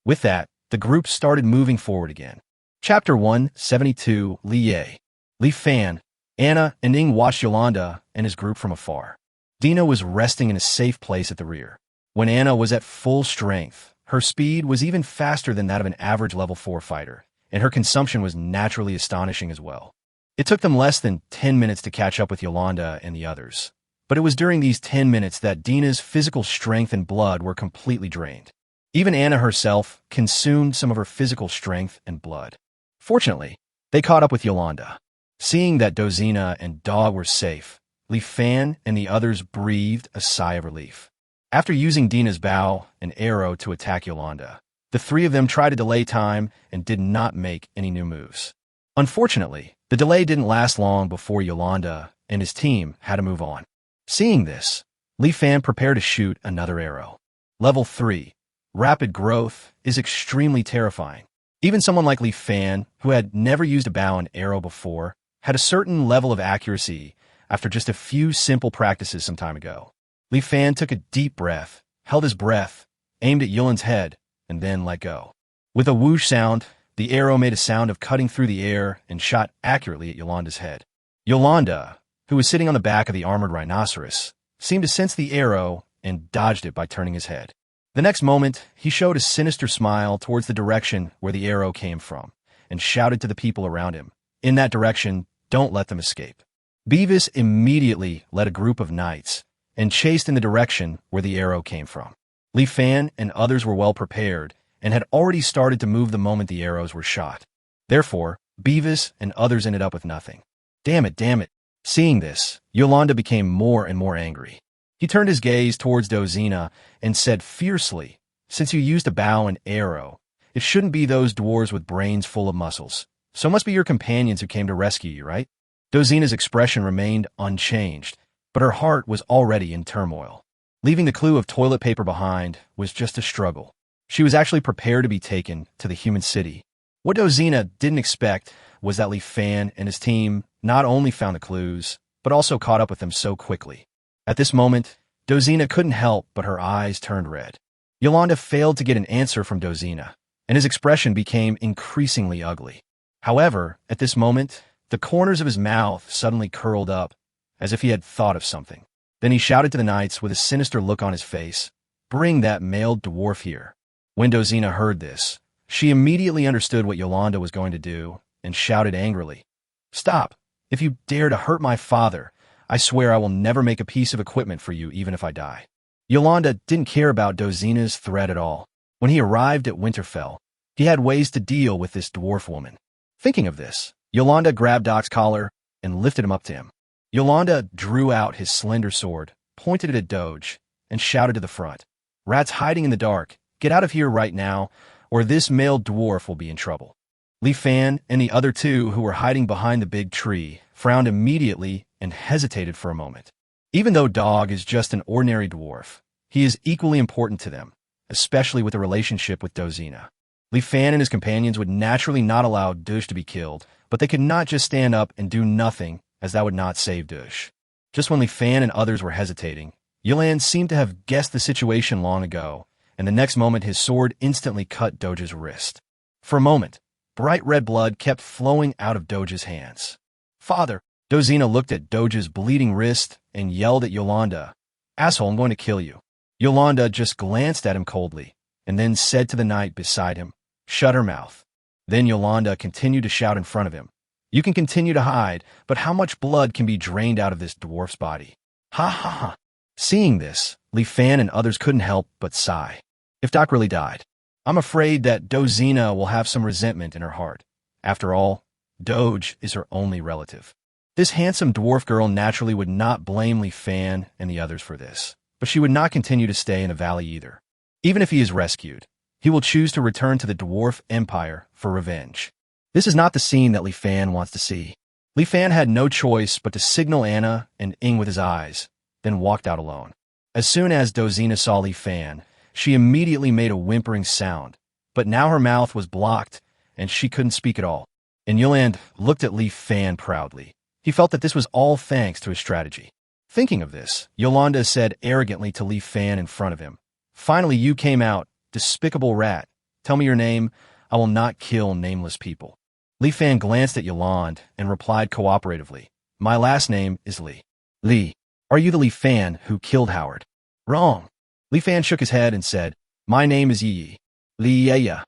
With that, the group started moving forward again. Chapter 172, Liye. Li Fan, Anna, and Ing watched Yolanda and his group from afar. Dina was resting in a safe place at the rear. When Anna was at full strength, her speed was even faster than that of an average level 4 fighter, and her consumption was naturally astonishing as well. It took them less than 10 minutes to catch up with Yolanda and the others, but it was during these 10 minutes that Dina's physical strength and blood were completely drained. Even Anna herself consumed some of her physical strength and blood. Fortunately, they caught up with Yolanda. Seeing that Dozina and Dog were safe, Li Fan and the others breathed a sigh of relief. After using Dina's bow and arrow to attack Yolanda, the three of them tried to delay time and did not make any new moves. Unfortunately, the delay didn't last long before Yolanda and his team had to move on. Seeing this, Li Fan prepared to shoot another arrow. Level 3. Rapid growth is extremely terrifying. Even someone like Li Fan, who had never used a bow and arrow before, had a certain level of accuracy after just a few simple practices some time ago. Li Fan took a deep breath, held his breath, aimed at Yulin's head, and then let go. With a whoosh sound, the arrow made a sound of cutting through the air and shot accurately at Yolanda's head. Yolanda, who was sitting on the back of the armored rhinoceros, seemed to sense the arrow and dodged it by turning his head. The next moment, he showed a sinister smile towards the direction where the arrow came from and shouted to the people around him, "In that direction, don't let them escape." Beavis immediately led a group of knights and chased in the direction where the arrow came from. Li Fan and others were well prepared and had already started to move the moment the arrows were shot. Therefore, Beavis and others ended up with nothing. Damn it, damn it. Seeing this, Yolanda became more and more angry. He turned his gaze towards Dozina and said fiercely, "Since you used a bow and arrow, it shouldn't be those dwarves with brains full of muscles. So it must be your companions who came to rescue you, right?" Dozina's expression remained unchanged, but her heart was already in turmoil. Leaving the clue of toilet paper behind was just a struggle. She was actually prepared to be taken to the human city. What Dozina didn't expect was that Li Fan and his team not only found the clues, but also caught up with them so quickly. At this moment, Dozina couldn't help but her eyes turned red. Yolanda failed to get an answer from Dozina, and his expression became increasingly ugly. However, at this moment, the corners of his mouth suddenly curled up, as if he had thought of something. Then he shouted to the knights with a sinister look on his face, "Bring that male dwarf here." When Dozina heard this, she immediately understood what Yolanda was going to do and shouted angrily, "Stop! If you dare to hurt my father, I swear I will never make a piece of equipment for you even if I die." Yolanda didn't care about Dozina's threat at all. When he arrived at Winterfell, he had ways to deal with this dwarf woman. Thinking of this, Yolanda grabbed Doc's collar and lifted him up to him. Yolanda drew out his slender sword, pointed it at Doge, and shouted to the front, "Rats hiding in the dark, get out of here right now, or this male dwarf will be in trouble." Li Fan and the other two who were hiding behind the big tree frowned immediately and hesitated for a moment. Even though Dog is just an ordinary dwarf, he is equally important to them, especially with the relationship with Dozina. Li Fan and his companions would naturally not allow Dush to be killed, but they could not just stand up and do nothing, as that would not save Dush. Just when Li Fan and others were hesitating, Yulan seemed to have guessed the situation long ago, and the next moment his sword instantly cut Doge's wrist. For a moment, bright red blood kept flowing out of Doge's hands. "Father!" Dozina looked at Doge's bleeding wrist and yelled at Yolanda, "Asshole, I'm going to kill you." Yolanda just glanced at him coldly, and then said to the knight beside him, "Shut her mouth." Then Yolanda continued to shout in front of him, "You can continue to hide, but how much blood can be drained out of this dwarf's body?" Ha ha ha. Seeing this, Li Fan and others couldn't help but sigh. If Doc really died, I'm afraid that Dozina will have some resentment in her heart. After all, Doge is her only relative. This handsome dwarf girl naturally would not blame Li Fan and the others for this, but she would not continue to stay in the valley either. Even if he is rescued, he will choose to return to the dwarf empire for revenge. This is not the scene that Li Fan wants to see. Li Fan had no choice but to signal Anna and Ing with his eyes, then walked out alone. As soon as Dozina saw Li Fan, she immediately made a whimpering sound, but now her mouth was blocked and she couldn't speak at all. And Yuland looked at Li Fan proudly. He felt that this was all thanks to his strategy. Thinking of this, Yolanda said arrogantly to Li Fan in front of him, "Finally you came out, despicable rat. Tell me your name. I will not kill nameless people." Li Fan glanced at Yolande and replied cooperatively, "My last name is Li." "Li, are you the Li Fan who killed Howard?" "Wrong." Li Fan shook his head and said, "My name is Yi. Li Yeya."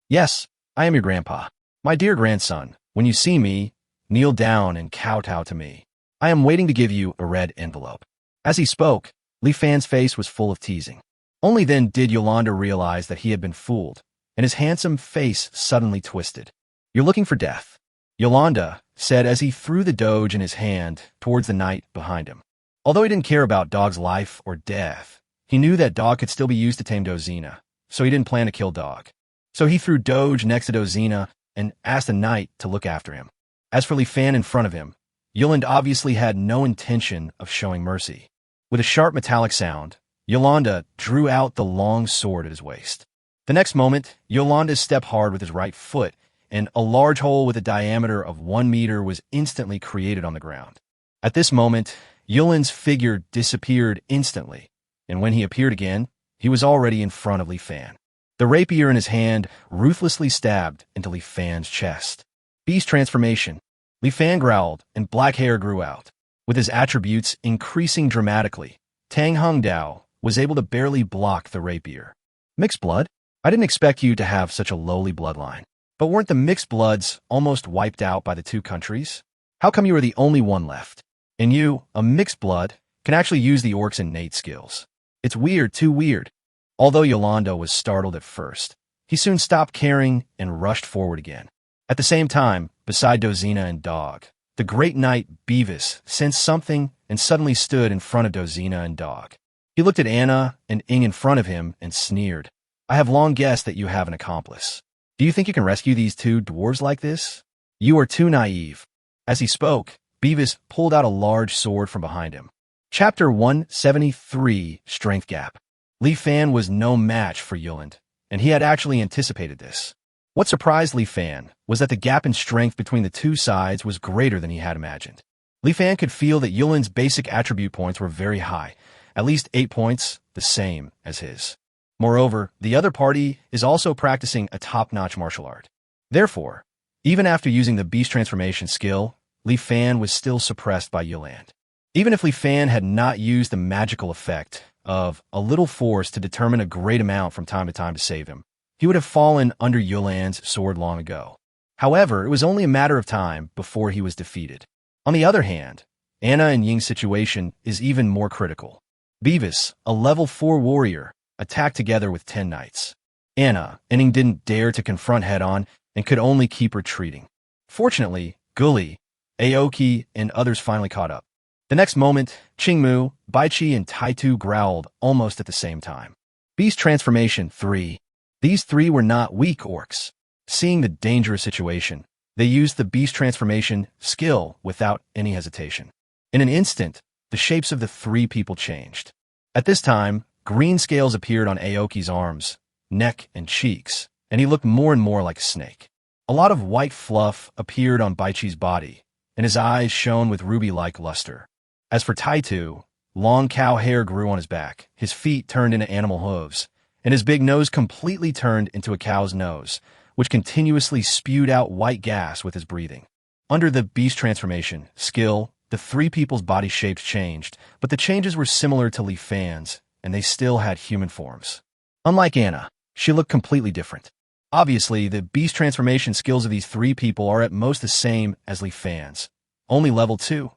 "Yes, I am your grandpa. My dear grandson, when you see me, kneel down and kowtow to me. I am waiting to give you a red envelope." As he spoke, Li Fan's face was full of teasing. Only then did Yolanda realize that he had been fooled, and his handsome face suddenly twisted. "You're looking for death." Yolanda, said as he threw the doge in his hand towards the knight behind him. Although he didn't care about Dog's life or death, he knew that Dog could still be used to tame Dozina, so he didn't plan to kill Dog. So he threw Doge next to Dozina and asked the knight to look after him. As for Li Fan in front of him, Yolande obviously had no intention of showing mercy. With a sharp metallic sound, Yolande drew out the long sword at his waist. The next moment, Yolande stepped hard with his right foot, and a large hole with a diameter of 1 meter was instantly created on the ground. At this moment, Yolande's figure disappeared instantly, and when he appeared again, he was already in front of Li Fan. The rapier in his hand ruthlessly stabbed into Li Fan's chest. Beast transformation. Li Fan growled, and black hair grew out. With his attributes increasing dramatically, Tang Hongdao was able to barely block the rapier. Mixed blood? I didn't expect you to have such a lowly bloodline. But weren't the mixed bloods almost wiped out by the two countries? How come you were the only one left? And you, a mixed blood, can actually use the orcs' innate skills. It's weird, too weird. Although Yolande was startled at first, he soon stopped caring and rushed forward again. At the same time, beside Dozina and Dog, the great knight Beavis sensed something and suddenly stood in front of Dozina and Dog. He looked at Anna and Ing in front of him and sneered. I have long guessed that you have an accomplice. Do you think you can rescue these two dwarves like this? You are too naive. As he spoke, Beavis pulled out a large sword from behind him. Chapter 173, Strength Gap. Li Fan was no match for Yolande, and he had actually anticipated this. What surprised Li Fan was that the gap in strength between the two sides was greater than he had imagined. Li Fan could feel that Yolande's basic attribute points were very high, at least 8 points, the same as his. Moreover, the other party is also practicing a top-notch martial art. Therefore, even after using the beast transformation skill, Li Fan was still suppressed by Yolande. Even if Li Fan had not used the magical effect of a little force to determine a great amount from time to save him, he would have fallen under Yolande's sword long ago. However, it was only a matter of time before he was defeated. On the other hand, Anna and Ying's situation is even more critical. Beavis, a level 4 warrior, attacked together with 10 knights. Anna and Ying didn't dare to confront head-on and could only keep retreating. Fortunately, Guli, Aoki, and others finally caught up. The next moment, Qingmu, Baichi, and Taitu growled almost at the same time. Beast Transformation 3. These three were not weak orcs. Seeing the dangerous situation, they used the Beast Transformation skill without any hesitation. In an instant, the shapes of the three people changed. At this time, green scales appeared on Aoki's arms, neck, and cheeks, and he looked more and more like a snake. A lot of white fluff appeared on Baichi's body, and his eyes shone with ruby-like luster. As for Taitu, long cow hair grew on his back, his feet turned into animal hooves, and his big nose completely turned into a cow's nose, which continuously spewed out white gas with his breathing. Under the Beast Transformation skill, the three people's body shapes changed, but the changes were similar to Li Fan's, and they still had human forms. Unlike Anna, she looked completely different. Obviously, the Beast Transformation skills of these three people are at most the same as Li Fan's, only level 2,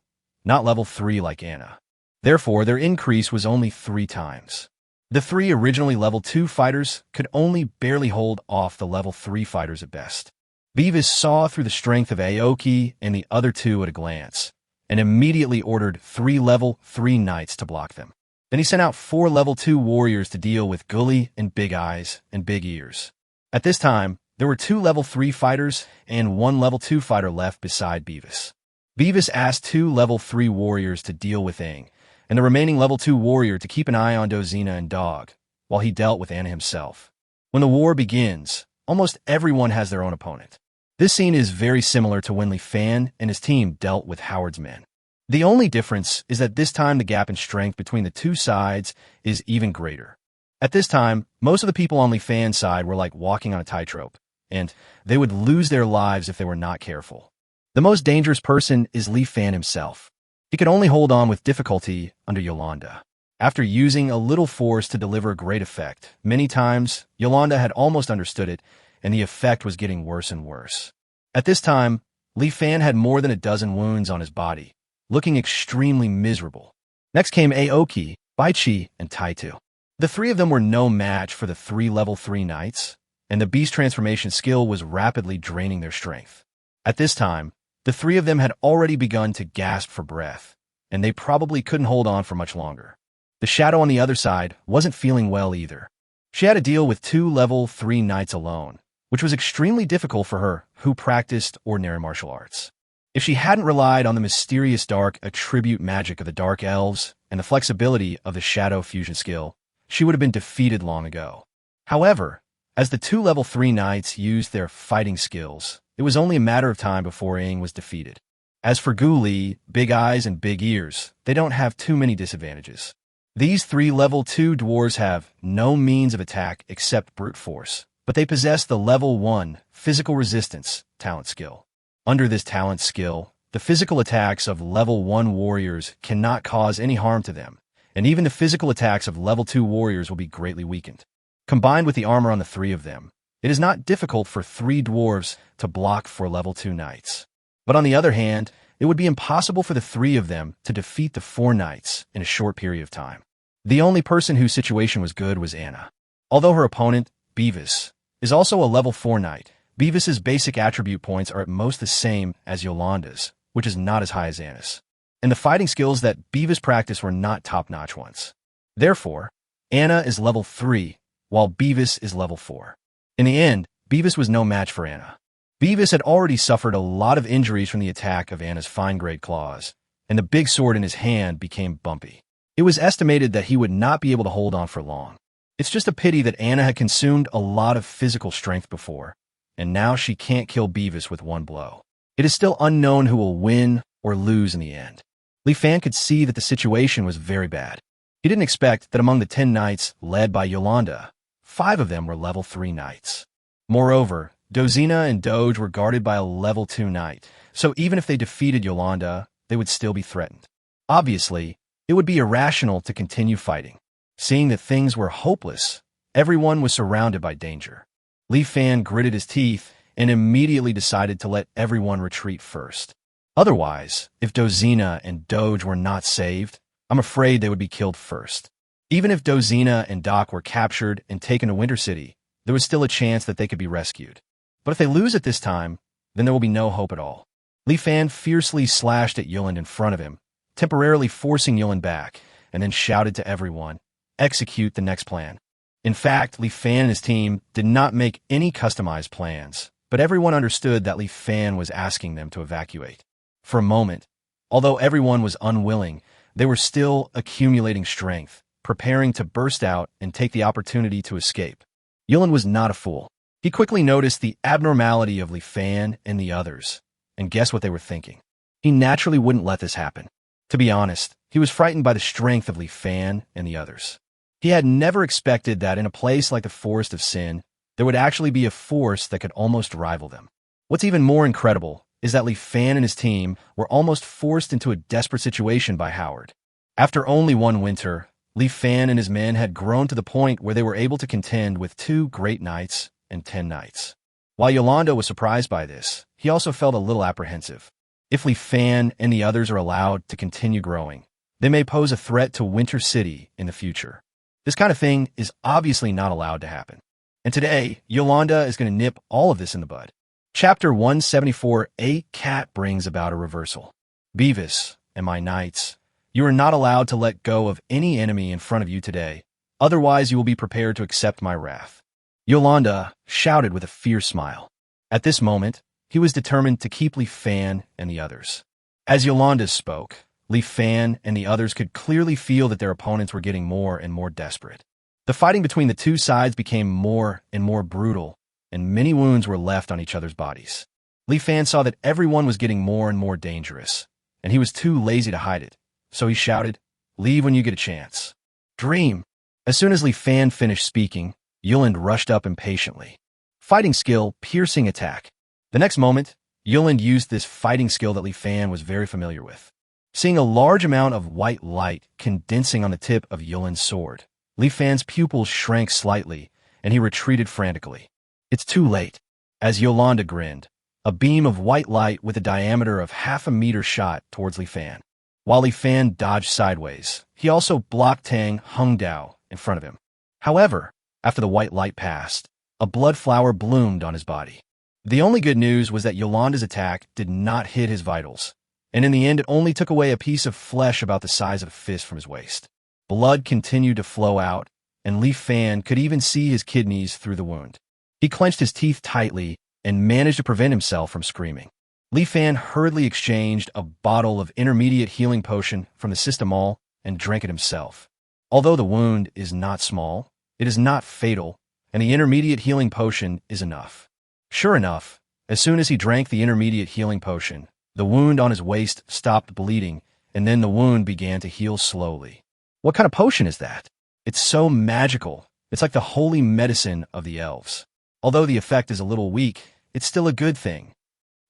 not level 3 like Anna. Therefore, their increase was only 3 times. The three originally level 2 fighters could only barely hold off the level 3 fighters at best. Beavis saw through the strength of Aoki and the other two at a glance, and immediately ordered 3 level 3 knights to block them. Then he sent out 4 level 2 warriors to deal with Gully and Big Eyes and Big Ears. At this time, there were 2 level 3 fighters and 1 level 2 fighter left beside Beavis. Beavis asked 2 level 3 warriors to deal with Aang, and the remaining level 2 warrior to keep an eye on Dozina and Dog, while he dealt with Anna himself. When the war begins, almost everyone has their own opponent. This scene is very similar to when Li Fan and his team dealt with Howard's men. The only difference is that this time the gap in strength between the two sides is even greater. At this time, most of the people on Li Fan's side were like walking on a tightrope, and they would lose their lives if they were not careful. The most dangerous person is Li Fan himself. He could only hold on with difficulty under Yolande. After using a little force to deliver a great effect, many times, Yolande had almost understood it, and the effect was getting worse and worse. At this time, Li Fan had more than a dozen wounds on his body, looking extremely miserable. Next came Aoki, Baichi, and Taitu. The three of them were no match for the 3 level 3 knights, and the Beast Transformation skill was rapidly draining their strength. At this time, The three of them had already begun to gasp for breath, and they probably couldn't hold on for much longer. The shadow on the other side wasn't feeling well either. She had to deal with 2 level 3 knights alone, which was extremely difficult for her, who practiced ordinary martial arts. If she hadn't relied on the mysterious dark attribute magic of the dark elves and the flexibility of the shadow fusion skill, she would have been defeated long ago. However, as the 2 level 3 knights used their fighting skills, it was only a matter of time before Aang was defeated. As for Gu Li, big eyes and big ears, they don't have too many disadvantages. These 3 level 2 dwarves have no means of attack except brute force, but they possess the level 1 physical resistance talent skill. Under this talent skill, the physical attacks of level 1 warriors cannot cause any harm to them, and even the physical attacks of level 2 warriors will be greatly weakened. Combined with the armor on the 3 of them, it is not difficult for 3 dwarves to block for level 2 knights. But on the other hand, it would be impossible for the 3 of them to defeat the 4 knights in a short period of time. The only person whose situation was good was Anna. Although her opponent, Beavis, is also a level 4 knight, Beavis's basic attribute points are at most the same as Yolanda's, which is not as high as Anna's. And the fighting skills that Beavis practiced were not top-notch ones. Therefore, Anna is level 3, while Beavis is level 4. In the end, Beavis was no match for Anna. Beavis had already suffered a lot of injuries from the attack of Anna's fine-grade claws, and the big sword in his hand became bumpy. It was estimated that he would not be able to hold on for long. It's just a pity that Anna had consumed a lot of physical strength before, and now she can't kill Beavis with one blow. It is still unknown who will win or lose in the end. Li Fan could see that the situation was very bad. He didn't expect that among the 10 knights led by Yolanda, 5 of them were level 3 knights. Moreover, Dozina and Doge were guarded by a level 2 knight, so even if they defeated Yolanda, they would still be threatened. Obviously, it would be irrational to continue fighting. Seeing that things were hopeless, everyone was surrounded by danger. Li Fan gritted his teeth and immediately decided to let everyone retreat first. Otherwise, if Dozina and Doge were not saved, I'm afraid they would be killed first. Even if Dozina and Doc were captured and taken to Winter City, there was still a chance that they could be rescued. But if they lose at this time, then there will be no hope at all. Li Fan fiercely slashed at Yuland in front of him, temporarily forcing Yuland back, and then shouted to everyone, "Execute the next plan." In fact, Li Fan and his team did not make any customized plans, but everyone understood that Li Fan was asking them to evacuate. For a moment, although everyone was unwilling, they were still accumulating strength, preparing to burst out and take the opportunity to escape. Yuland was not a fool. He quickly noticed the abnormality of Li Fan and the others, and guess what they were thinking? He naturally wouldn't let this happen. To be honest, he was frightened by the strength of Li Fan and the others. He had never expected that in a place like the Forest of Sin, there would actually be a force that could almost rival them. What's even more incredible is that Li Fan and his team were almost forced into a desperate situation by Howard. After only one winter, Li Fan and his men had grown to the point where they were able to contend with 2 great knights and 10 knights. While Yolanda was surprised by this, he also felt a little apprehensive. If Li Fan and the others are allowed to continue growing, they may pose a threat to Winter City in the future. This kind of thing is obviously not allowed to happen. And today, Yolanda is going to nip all of this in the bud. Chapter 174, A Cat Brings About a Reversal. Beavis and my knights, you are not allowed to let go of any enemy in front of you today, otherwise you will be prepared to accept my wrath. Yolanda shouted with a fierce smile. At this moment, he was determined to keep Li Fan and the others. As Yolanda spoke, Li Fan and the others could clearly feel that their opponents were getting more and more desperate. The fighting between the 2 sides became more and more brutal, and many wounds were left on each other's bodies. Li Fan saw that everyone was getting more and more dangerous, and he was too lazy to hide it, so he shouted, "Leave when you get a chance." Dream! As soon as Li Fan finished speaking, Yuland rushed up impatiently. Fighting skill, piercing attack. The next moment, Yuland used this fighting skill that Li Fan was very familiar with. Seeing a large amount of white light condensing on the tip of Yuland's sword, Li Fan's pupils shrank slightly, and he retreated frantically. It's too late. As Yolanda grinned, a beam of white light with a diameter of half a meter shot towards Li Fan. While Li Fan dodged sideways, he also blocked Tang Hung Dao in front of him. However, after the white light passed, a blood flower bloomed on his body. The only good news was that Yolanda's attack did not hit his vitals, and in the end it only took away a piece of flesh about the size of a fist from his waist. Blood continued to flow out, and Li Fan could even see his kidneys through the wound. He clenched his teeth tightly and managed to prevent himself from screaming. Li Fan hurriedly exchanged a bottle of intermediate healing potion from the systemol and drank it himself. Although the wound is not small, it is not fatal, and the intermediate healing potion is enough. Sure enough, as soon as he drank the intermediate healing potion, the wound on his waist stopped bleeding, and then the wound began to heal slowly. What kind of potion is that? It's so magical. It's like the holy medicine of the elves. Although the effect is a little weak, it's still a good thing.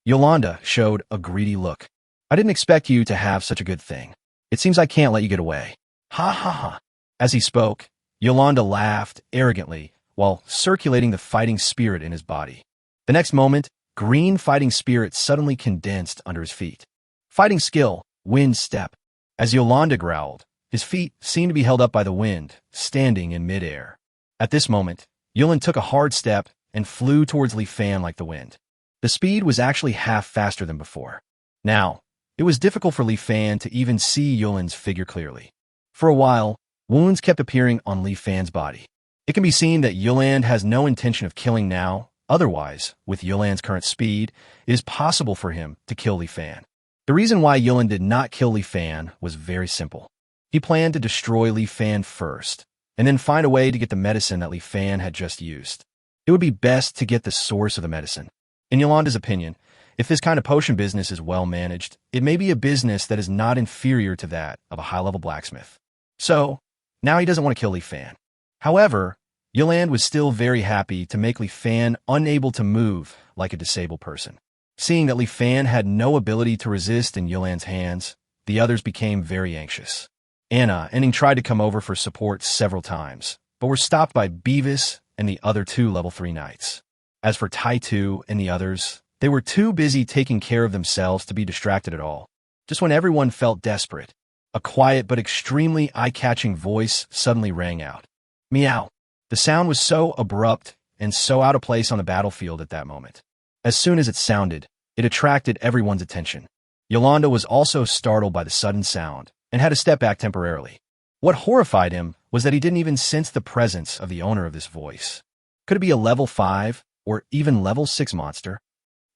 Yolanda showed a greedy look. I didn't expect you to have such a good thing. It seems I can't let you get away. Ha ha ha. As he spoke, Yolanda laughed arrogantly while circulating the fighting spirit in his body. The next moment, green fighting spirit suddenly condensed under his feet. Fighting skill, wind step. As Yolanda growled, his feet seemed to be held up by the wind, standing in midair. At this moment, Yulin took a hard step and flew towards Li Fan like the wind. The speed was actually half faster than before. Now, it was difficult for Li Fan to even see Yulin's figure clearly. For a while, wounds kept appearing on Li Fan's body. It can be seen that Yuland has no intention of killing now. Otherwise, with Yuland's current speed, it is possible for him to kill Li Fan. The reason why Yuland did not kill Li Fan was very simple. He planned to destroy Li Fan first, and then find a way to get the medicine that Li Fan had just used. It would be best to get the source of the medicine. In Yolanda's opinion, if this kind of potion business is well managed, it may be a business that is not inferior to that of a high-level blacksmith. So, now he doesn't want to kill Li Fan. However, Yoland was still very happy to make Li Fan unable to move like a disabled person. Seeing that Li Fan had no ability to resist in Yoland's hands, the others became very anxious. Anna and Ning tried to come over for support several times, but were stopped by Beavis and the other two level 3 knights. As for Tai Tu and the others, they were too busy taking care of themselves to be distracted at all. Just when everyone felt desperate, a quiet but extremely eye-catching voice suddenly rang out. Meow. The sound was so abrupt and so out of place on the battlefield at that moment. As soon as it sounded, it attracted everyone's attention. Yolanda was also startled by the sudden sound and had to step back temporarily. What horrified him was that he didn't even sense the presence of the owner of this voice. Could it be a level 5 or even level 6 monster?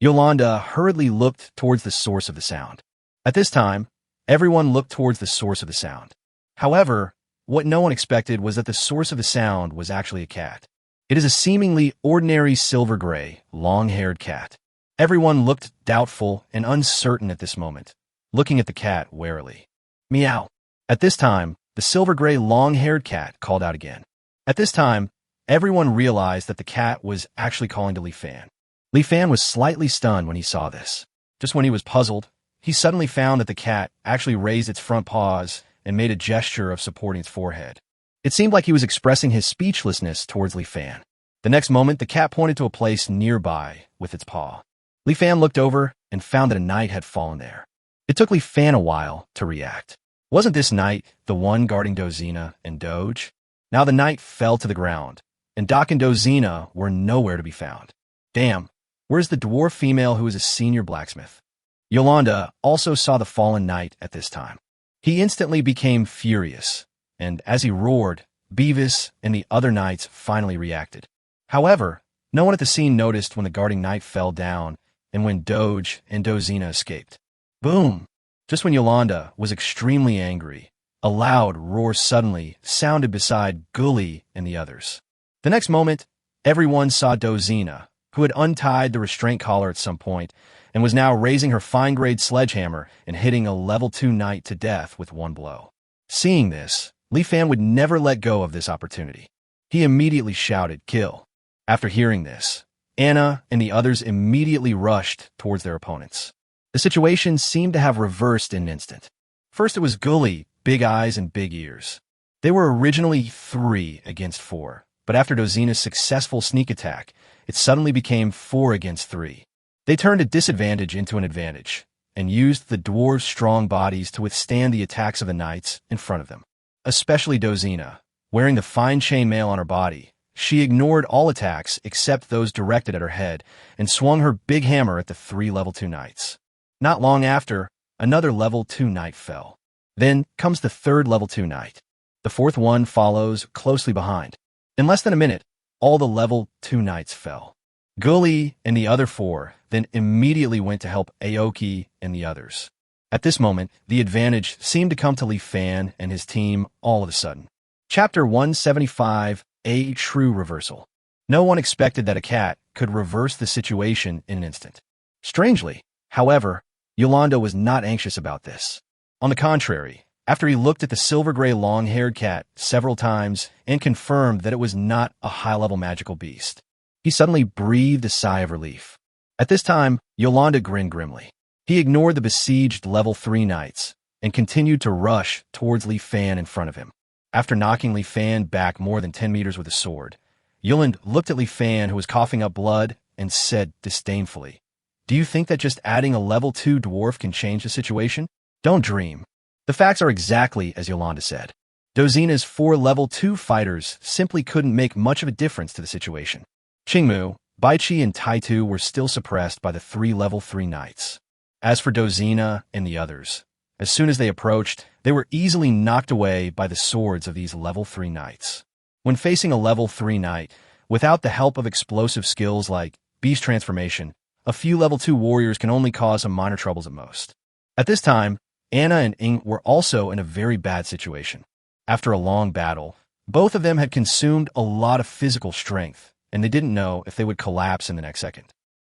Yolanda hurriedly looked towards the source of the sound. At this time, everyone looked towards the source of the sound. However, what no one expected was that the source of the sound was actually a cat. It is a seemingly ordinary silver-gray, long-haired cat. Everyone looked doubtful and uncertain at this moment, looking at the cat warily. Meow. At this time, the silver-gray, long-haired cat called out again. At this time, everyone realized that the cat was actually calling to Li Fan. Li Fan was slightly stunned when he saw this. Just when he was puzzled, he suddenly found that the cat actually raised its front paws and made a gesture of supporting its forehead. It seemed like he was expressing his speechlessness towards Li Fan. The next moment, the cat pointed to a place nearby with its paw. Li Fan looked over and found that a knight had fallen there. It took Li Fan a while to react. Wasn't this knight the one guarding Dozina and Doge? Now the knight fell to the ground, and Doc and Dozina were nowhere to be found. Damn, where's the dwarf female who is a senior blacksmith? Yolanda also saw the fallen knight at this time. He instantly became furious, and as he roared, Beavis and the other knights finally reacted. However, no one at the scene noticed when the guarding knight fell down and when Doge and Dozina escaped. Boom! Just when Yolanda was extremely angry, a loud roar suddenly sounded beside Gully and the others. The next moment, everyone saw Dozina, who had untied the restraint collar at some point and was now raising her fine-grade sledgehammer and hitting a level 2 knight to death with one blow. Seeing this, Li Fan would never let go of this opportunity. He immediately shouted, "Kill." After hearing this, Anna and the others immediately rushed towards their opponents. The situation seemed to have reversed in an instant. First it was Gully, Big Eyes and Big Ears. They were originally 3 against 4, but after Dozina's successful sneak attack, it suddenly became 4 against 3. They turned a disadvantage into an advantage, and used the dwarves' strong bodies to withstand the attacks of the knights in front of them. Especially Dozina, wearing the fine chainmail on her body, she ignored all attacks except those directed at her head and swung her big hammer at the 3 level 2 knights. Not long after, another level 2 knight fell. Then comes the 3rd level 2 knight. The 4th one follows closely behind. In less than a minute, all the level 2 knights fell. Gully and the other 4 then immediately went to help Aoki and the others. At this moment, the advantage seemed to come to Li Fan and his team all of a sudden. Chapter 175, A True Reversal. No one expected that a cat could reverse the situation in an instant. Strangely, however, Yolanda was not anxious about this. On the contrary, after he looked at the silver-gray long-haired cat several times and confirmed that it was not a high-level magical beast, he suddenly breathed a sigh of relief. At this time, Yolanda grinned grimly. He ignored the besieged level 3 knights and continued to rush towards Li Fan in front of him. After knocking Li Fan back more than 10 meters with a sword, Yolanda looked at Li Fan, who was coughing up blood, and said disdainfully, "Do you think that just adding a level 2 dwarf can change the situation? Don't dream." The facts are exactly as Yolanda said. Dozina's 4 level 2 fighters simply couldn't make much of a difference to the situation. Qingmu, Baichi, and Taitu were still suppressed by the 3 level 3 knights. As for Dozina and the others, as soon as they approached, they were easily knocked away by the swords of these level 3 knights. When facing a level 3 knight, without the help of explosive skills like beast transformation, a few level 2 warriors can only cause some minor troubles at most. At this time, Anna and Ing were also in a very bad situation. After a long battle, both of them had consumed a lot of physical strength, and they didn't know if they would collapse in the next second.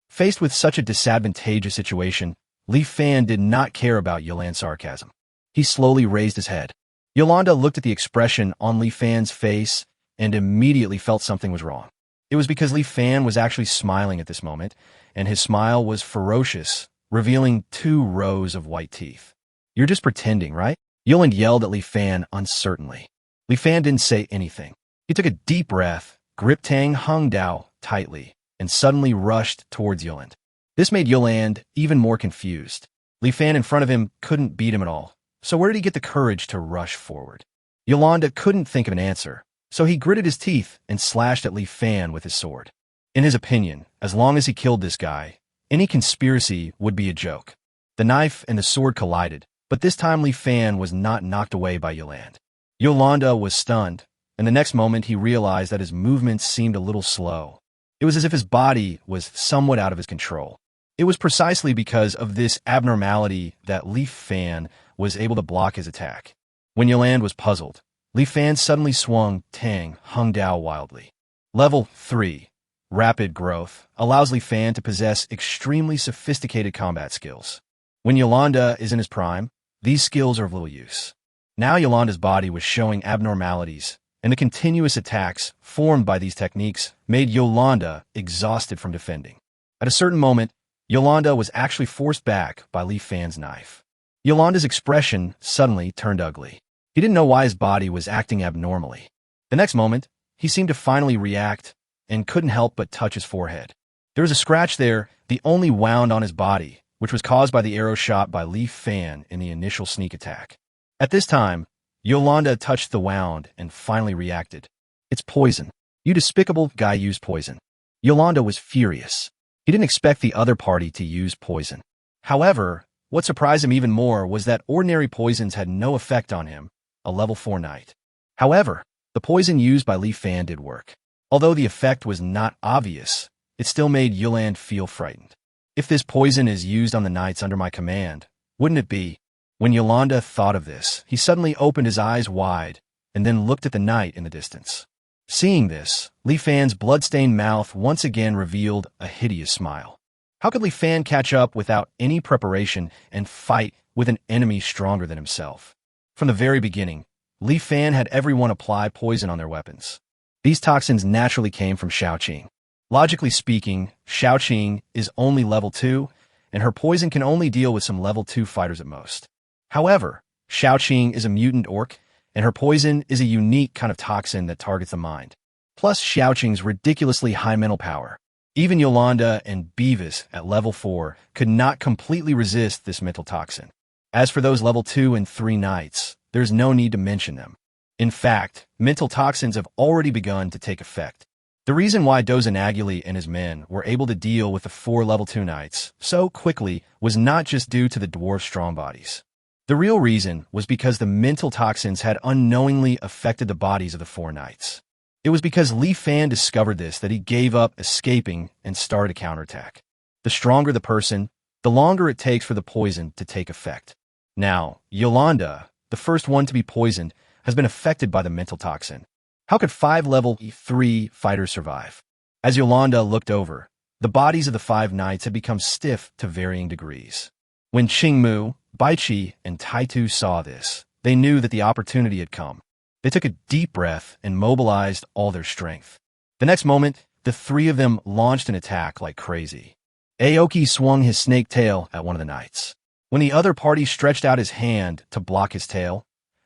Faced with such a disadvantageous situation, Li Fan did not care about Yolanda's sarcasm. He slowly raised his head. Yolanda looked at the expression on Li Fan's face and immediately felt something was wrong. It was because Li Fan was actually smiling at this moment, and his smile was ferocious, revealing 2 rows of white teeth. "You're just pretending, right?" Yolanda yelled at Li Fan uncertainly. Li Fan didn't say anything. He took a deep breath, gripped Tang Hungdao tightly, and suddenly rushed towards Yolanda. This made Yolanda even more confused. Li Fan in front of him couldn't beat him at all, so where did he get the courage to rush forward? Yolanda couldn't think of an answer, so he gritted his teeth and slashed at Li Fan with his sword. In his opinion, as long as he killed this guy, any conspiracy would be a joke. The knife and the sword collided, but this time Li Fan was not knocked away by Yolanda. Yolanda was stunned, and the next moment he realized that his movements seemed a little slow. It was as if his body was somewhat out of his control. It was precisely because of this abnormality that Li Fan was able to block his attack. When Yolanda was puzzled, Li Fan suddenly swung Tang Hungdao wildly. Level 3, Rapid Growth, allows Li Fan to possess extremely sophisticated combat skills. When Yolanda is in his prime, these skills are of little use. Now Yolanda's body was showing abnormalities, and the continuous attacks formed by these techniques made Yolanda exhausted from defending. At a certain moment, Yolanda was actually forced back by Li Fan's knife. Yolanda's expression suddenly turned ugly. He didn't know why his body was acting abnormally. The next moment, he seemed to finally react and couldn't help but touch his forehead. There was a scratch there, the only wound on his body, which was caused by the arrow shot by Li Fan in the initial sneak attack. At this time, Yolanda touched the wound and finally reacted. "It's poison. You despicable guy used poison." Yolanda was furious. He didn't expect the other party to use poison. However, what surprised him even more was that ordinary poisons had no effect on him, a level 4 knight. However, the poison used by Li Fan did work. Although the effect was not obvious, it still made Yolanda feel frightened. "If this poison is used on the knights under my command, wouldn't it be?" When Yolanda thought of this, he suddenly opened his eyes wide and then looked at the knight in the distance. Seeing this, Li Fan's blood-stained mouth once again revealed a hideous smile. How could Li Fan catch up without any preparation and fight with an enemy stronger than himself? From the very beginning, Li Fan had everyone apply poison on their weapons. These toxins naturally came from Xiaoqing. Logically speaking, Xiaoqing is only level 2, and her poison can only deal with some level 2 fighters at most. However, Xiaoqing is a mutant orc, and her poison is a unique kind of toxin that targets the mind. Plus Xiaoqing's ridiculously high mental power. Even Yolanda and Beavis at level 4 could not completely resist this mental toxin. As for those level 2 and 3 knights, there's no need to mention them. In fact, mental toxins have already begun to take effect. The reason why Dozanaguli and his men were able to deal with the 4 level 2 knights so quickly was not just due to the dwarf strong bodies. The real reason was because the mental toxins had unknowingly affected the bodies of the 4 knights. It was because Li Fan discovered this that he gave up escaping and started a counterattack. The stronger the person, the longer it takes for the poison to take effect. Now, Yolanda, the first one to be poisoned, has been affected by the mental toxin. How could 5 level 3 fighters survive? As Yolanda looked over, the bodies of the 5 knights had become stiff to varying degrees. When Qingmu, Baiqi, and Taitu saw this, they knew that the opportunity had come. They took a deep breath and mobilized all their strength. The next moment, the 3 of them launched an attack like crazy. Aoki swung his snake tail at one of the knights. When the other party stretched out his hand to block his tail,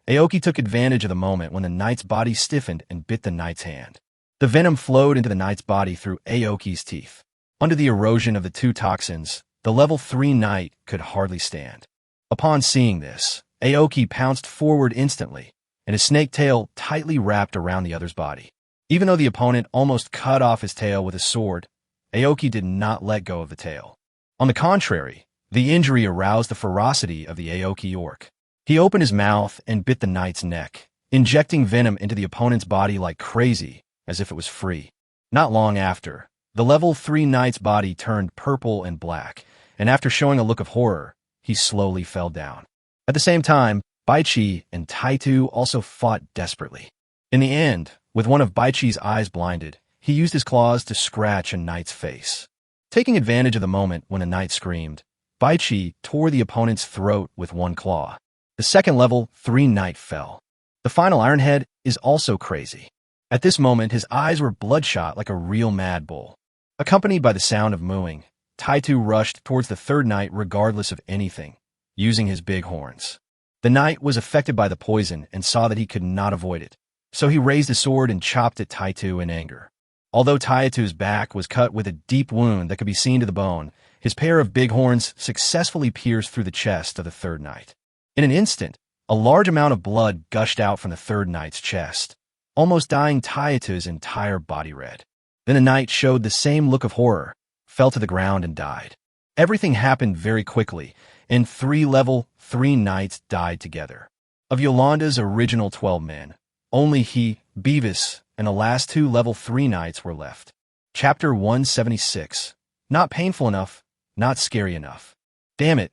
Aoki took advantage of the moment when the knight's body stiffened and bit the knight's hand. The venom flowed into the knight's body through Aoki's teeth. Under the erosion of the 2 toxins, the level 3 knight could hardly stand. Upon seeing this, Aoki pounced forward instantly, and his snake tail tightly wrapped around the other's body. Even though the opponent almost cut off his tail with his sword, Aoki did not let go of the tail. On the contrary, the injury aroused the ferocity of the Aoki orc. He opened his mouth and bit the knight's neck, injecting venom into the opponent's body like crazy, as if it was free. Not long after, the level 3 knight's body turned purple and black, and after showing a look of horror, he slowly fell down. At the same time, Baiqi and Taitu also fought desperately. In the end, with one of Baiqi's eyes blinded, he used his claws to scratch a knight's face. Taking advantage of the moment when a knight screamed, Baiqi tore the opponent's throat with one claw. The second level 3 knight fell. The final Ironhead is also crazy. At this moment, his eyes were bloodshot like a real mad bull. Accompanied by the sound of mooing, Taitu rushed towards the 3rd knight regardless of anything, using his big horns. The knight was affected by the poison and saw that he could not avoid it, so he raised his sword and chopped at Taitu in anger. Although Taitu's back was cut with a deep wound that could be seen to the bone, his pair of big horns successfully pierced through the chest of the 3rd knight. In an instant, a large amount of blood gushed out from the 3rd knight's chest, almost dyeing Taitu's entire body red. Then the knight showed the same look of horror, fell to the ground and died. Everything happened very quickly, and 3 level 3 knights died together. Of Yolanda's original 12 men, only he, Beavis, and the last 2 level 3 knights were left. Chapter 176. Not painful enough, not scary enough. Damn it,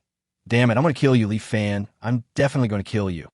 I'm gonna kill you, Li Fan. I'm definitely gonna kill you.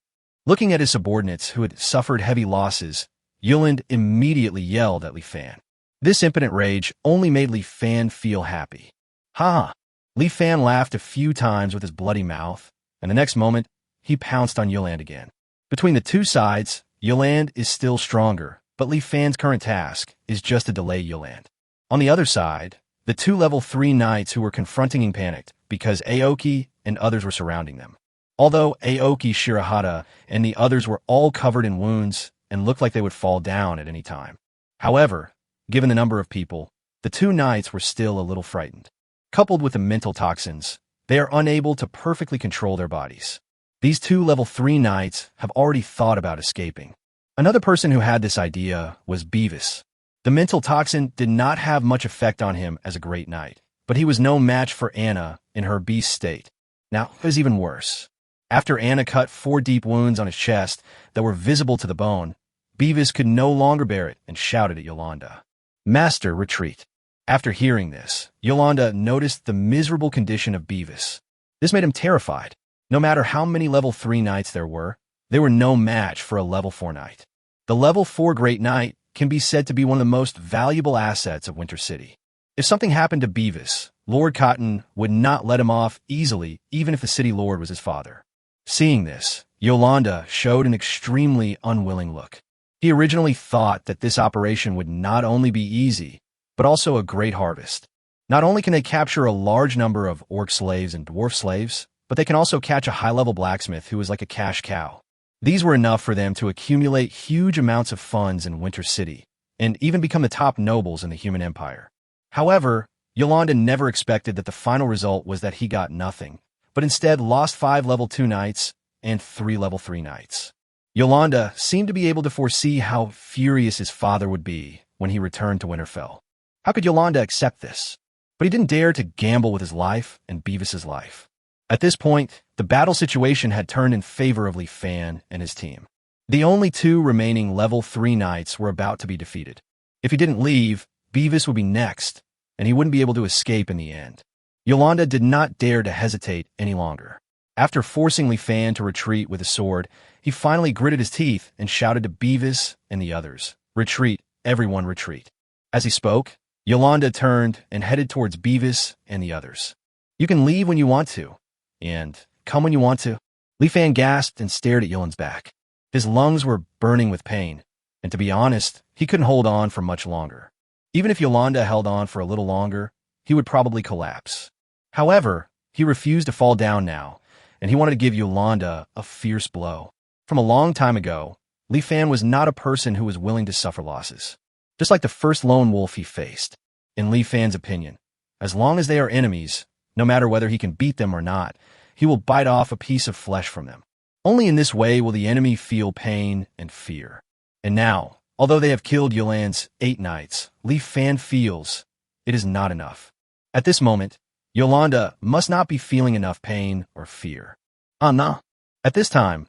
Looking at his subordinates who had suffered heavy losses, Yuland immediately yelled at Li Fan. This impotent rage only made Li Fan feel happy. Ha! Li Fan laughed a few times with his bloody mouth, and the next moment, he pounced on Yuland again. Between the 2 sides, Yuland is still stronger, but Li Fan's current task is just to delay Yuland. On the other side, the 2 level 3 knights who were confronting him panicked because Aoki and others were surrounding them. Although Aoki, Shirahata, and the others were all covered in wounds and looked like they would fall down at any time. However, given the number of people, the 2 knights were still a little frightened. Coupled with the mental toxins, they are unable to perfectly control their bodies. These 2 level 3 knights have already thought about escaping. Another person who had this idea was Beavis. The mental toxin did not have much effect on him as a great knight, but he was no match for Anna in her beast state. Now, it was even worse. After Anna cut 4 deep wounds on his chest that were visible to the bone, Beavis could no longer bear it and shouted at Yolanda. Master, retreat. After hearing this, Yolanda noticed the miserable condition of Beavis. This made him terrified. No matter how many level 3 knights there were, they were no match for a level 4 knight. The level 4 Great Knight can be said to be one of the most valuable assets of Winter City. If something happened to Beavis, Lord Cotton would not let him off easily, even if the city lord was his father. Seeing this, Yolanda showed an extremely unwilling look. He originally thought that this operation would not only be easy, but also a great harvest. Not only can they capture a large number of orc slaves and dwarf slaves, but they can also catch a high-level blacksmith who is like a cash cow. These were enough for them to accumulate huge amounts of funds in Winter City, and even become the top nobles in the human empire. However, Yolanda never expected that the final result was that he got nothing, but instead lost 5 level 2 knights and 3 level 3 knights. Yolanda seemed to be able to foresee how furious his father would be when he returned to Winterfell. How could Yolanda accept this? But he didn't dare to gamble with his life and Beavis's life. At this point, the battle situation had turned in favor of Fan and his team. The only two remaining level 3 knights were about to be defeated. If he didn't leave, Beavis would be next, and he wouldn't be able to escape in the end. Yolanda did not dare to hesitate any longer. After forcing Fan to retreat with a sword, he finally gritted his teeth and shouted to Beavis and the others, "Retreat, everyone retreat." As he spoke, Yolanda turned and headed towards Beavis and the others. "You can leave when you want to, and come when you want to." Fan gasped and stared at Yolanda's back. His lungs were burning with pain, and to be honest, he couldn't hold on for much longer. Even if Yolanda held on for a little longer, he would probably collapse. However, he refused to fall down now, and he wanted to give Yolanda a fierce blow. From a long time ago, Fan was not a person who was willing to suffer losses. Just like the first lone wolf he faced. In Fan's opinion, as long as they are enemies, no matter whether he can beat them or not, he will bite off a piece of flesh from them. Only in this way will the enemy feel pain and fear. And now, although they have killed Yolanda's 8 knights, Fan feels it is not enough. At this moment, Yolanda must not be feeling enough pain or fear. Anna. At this time,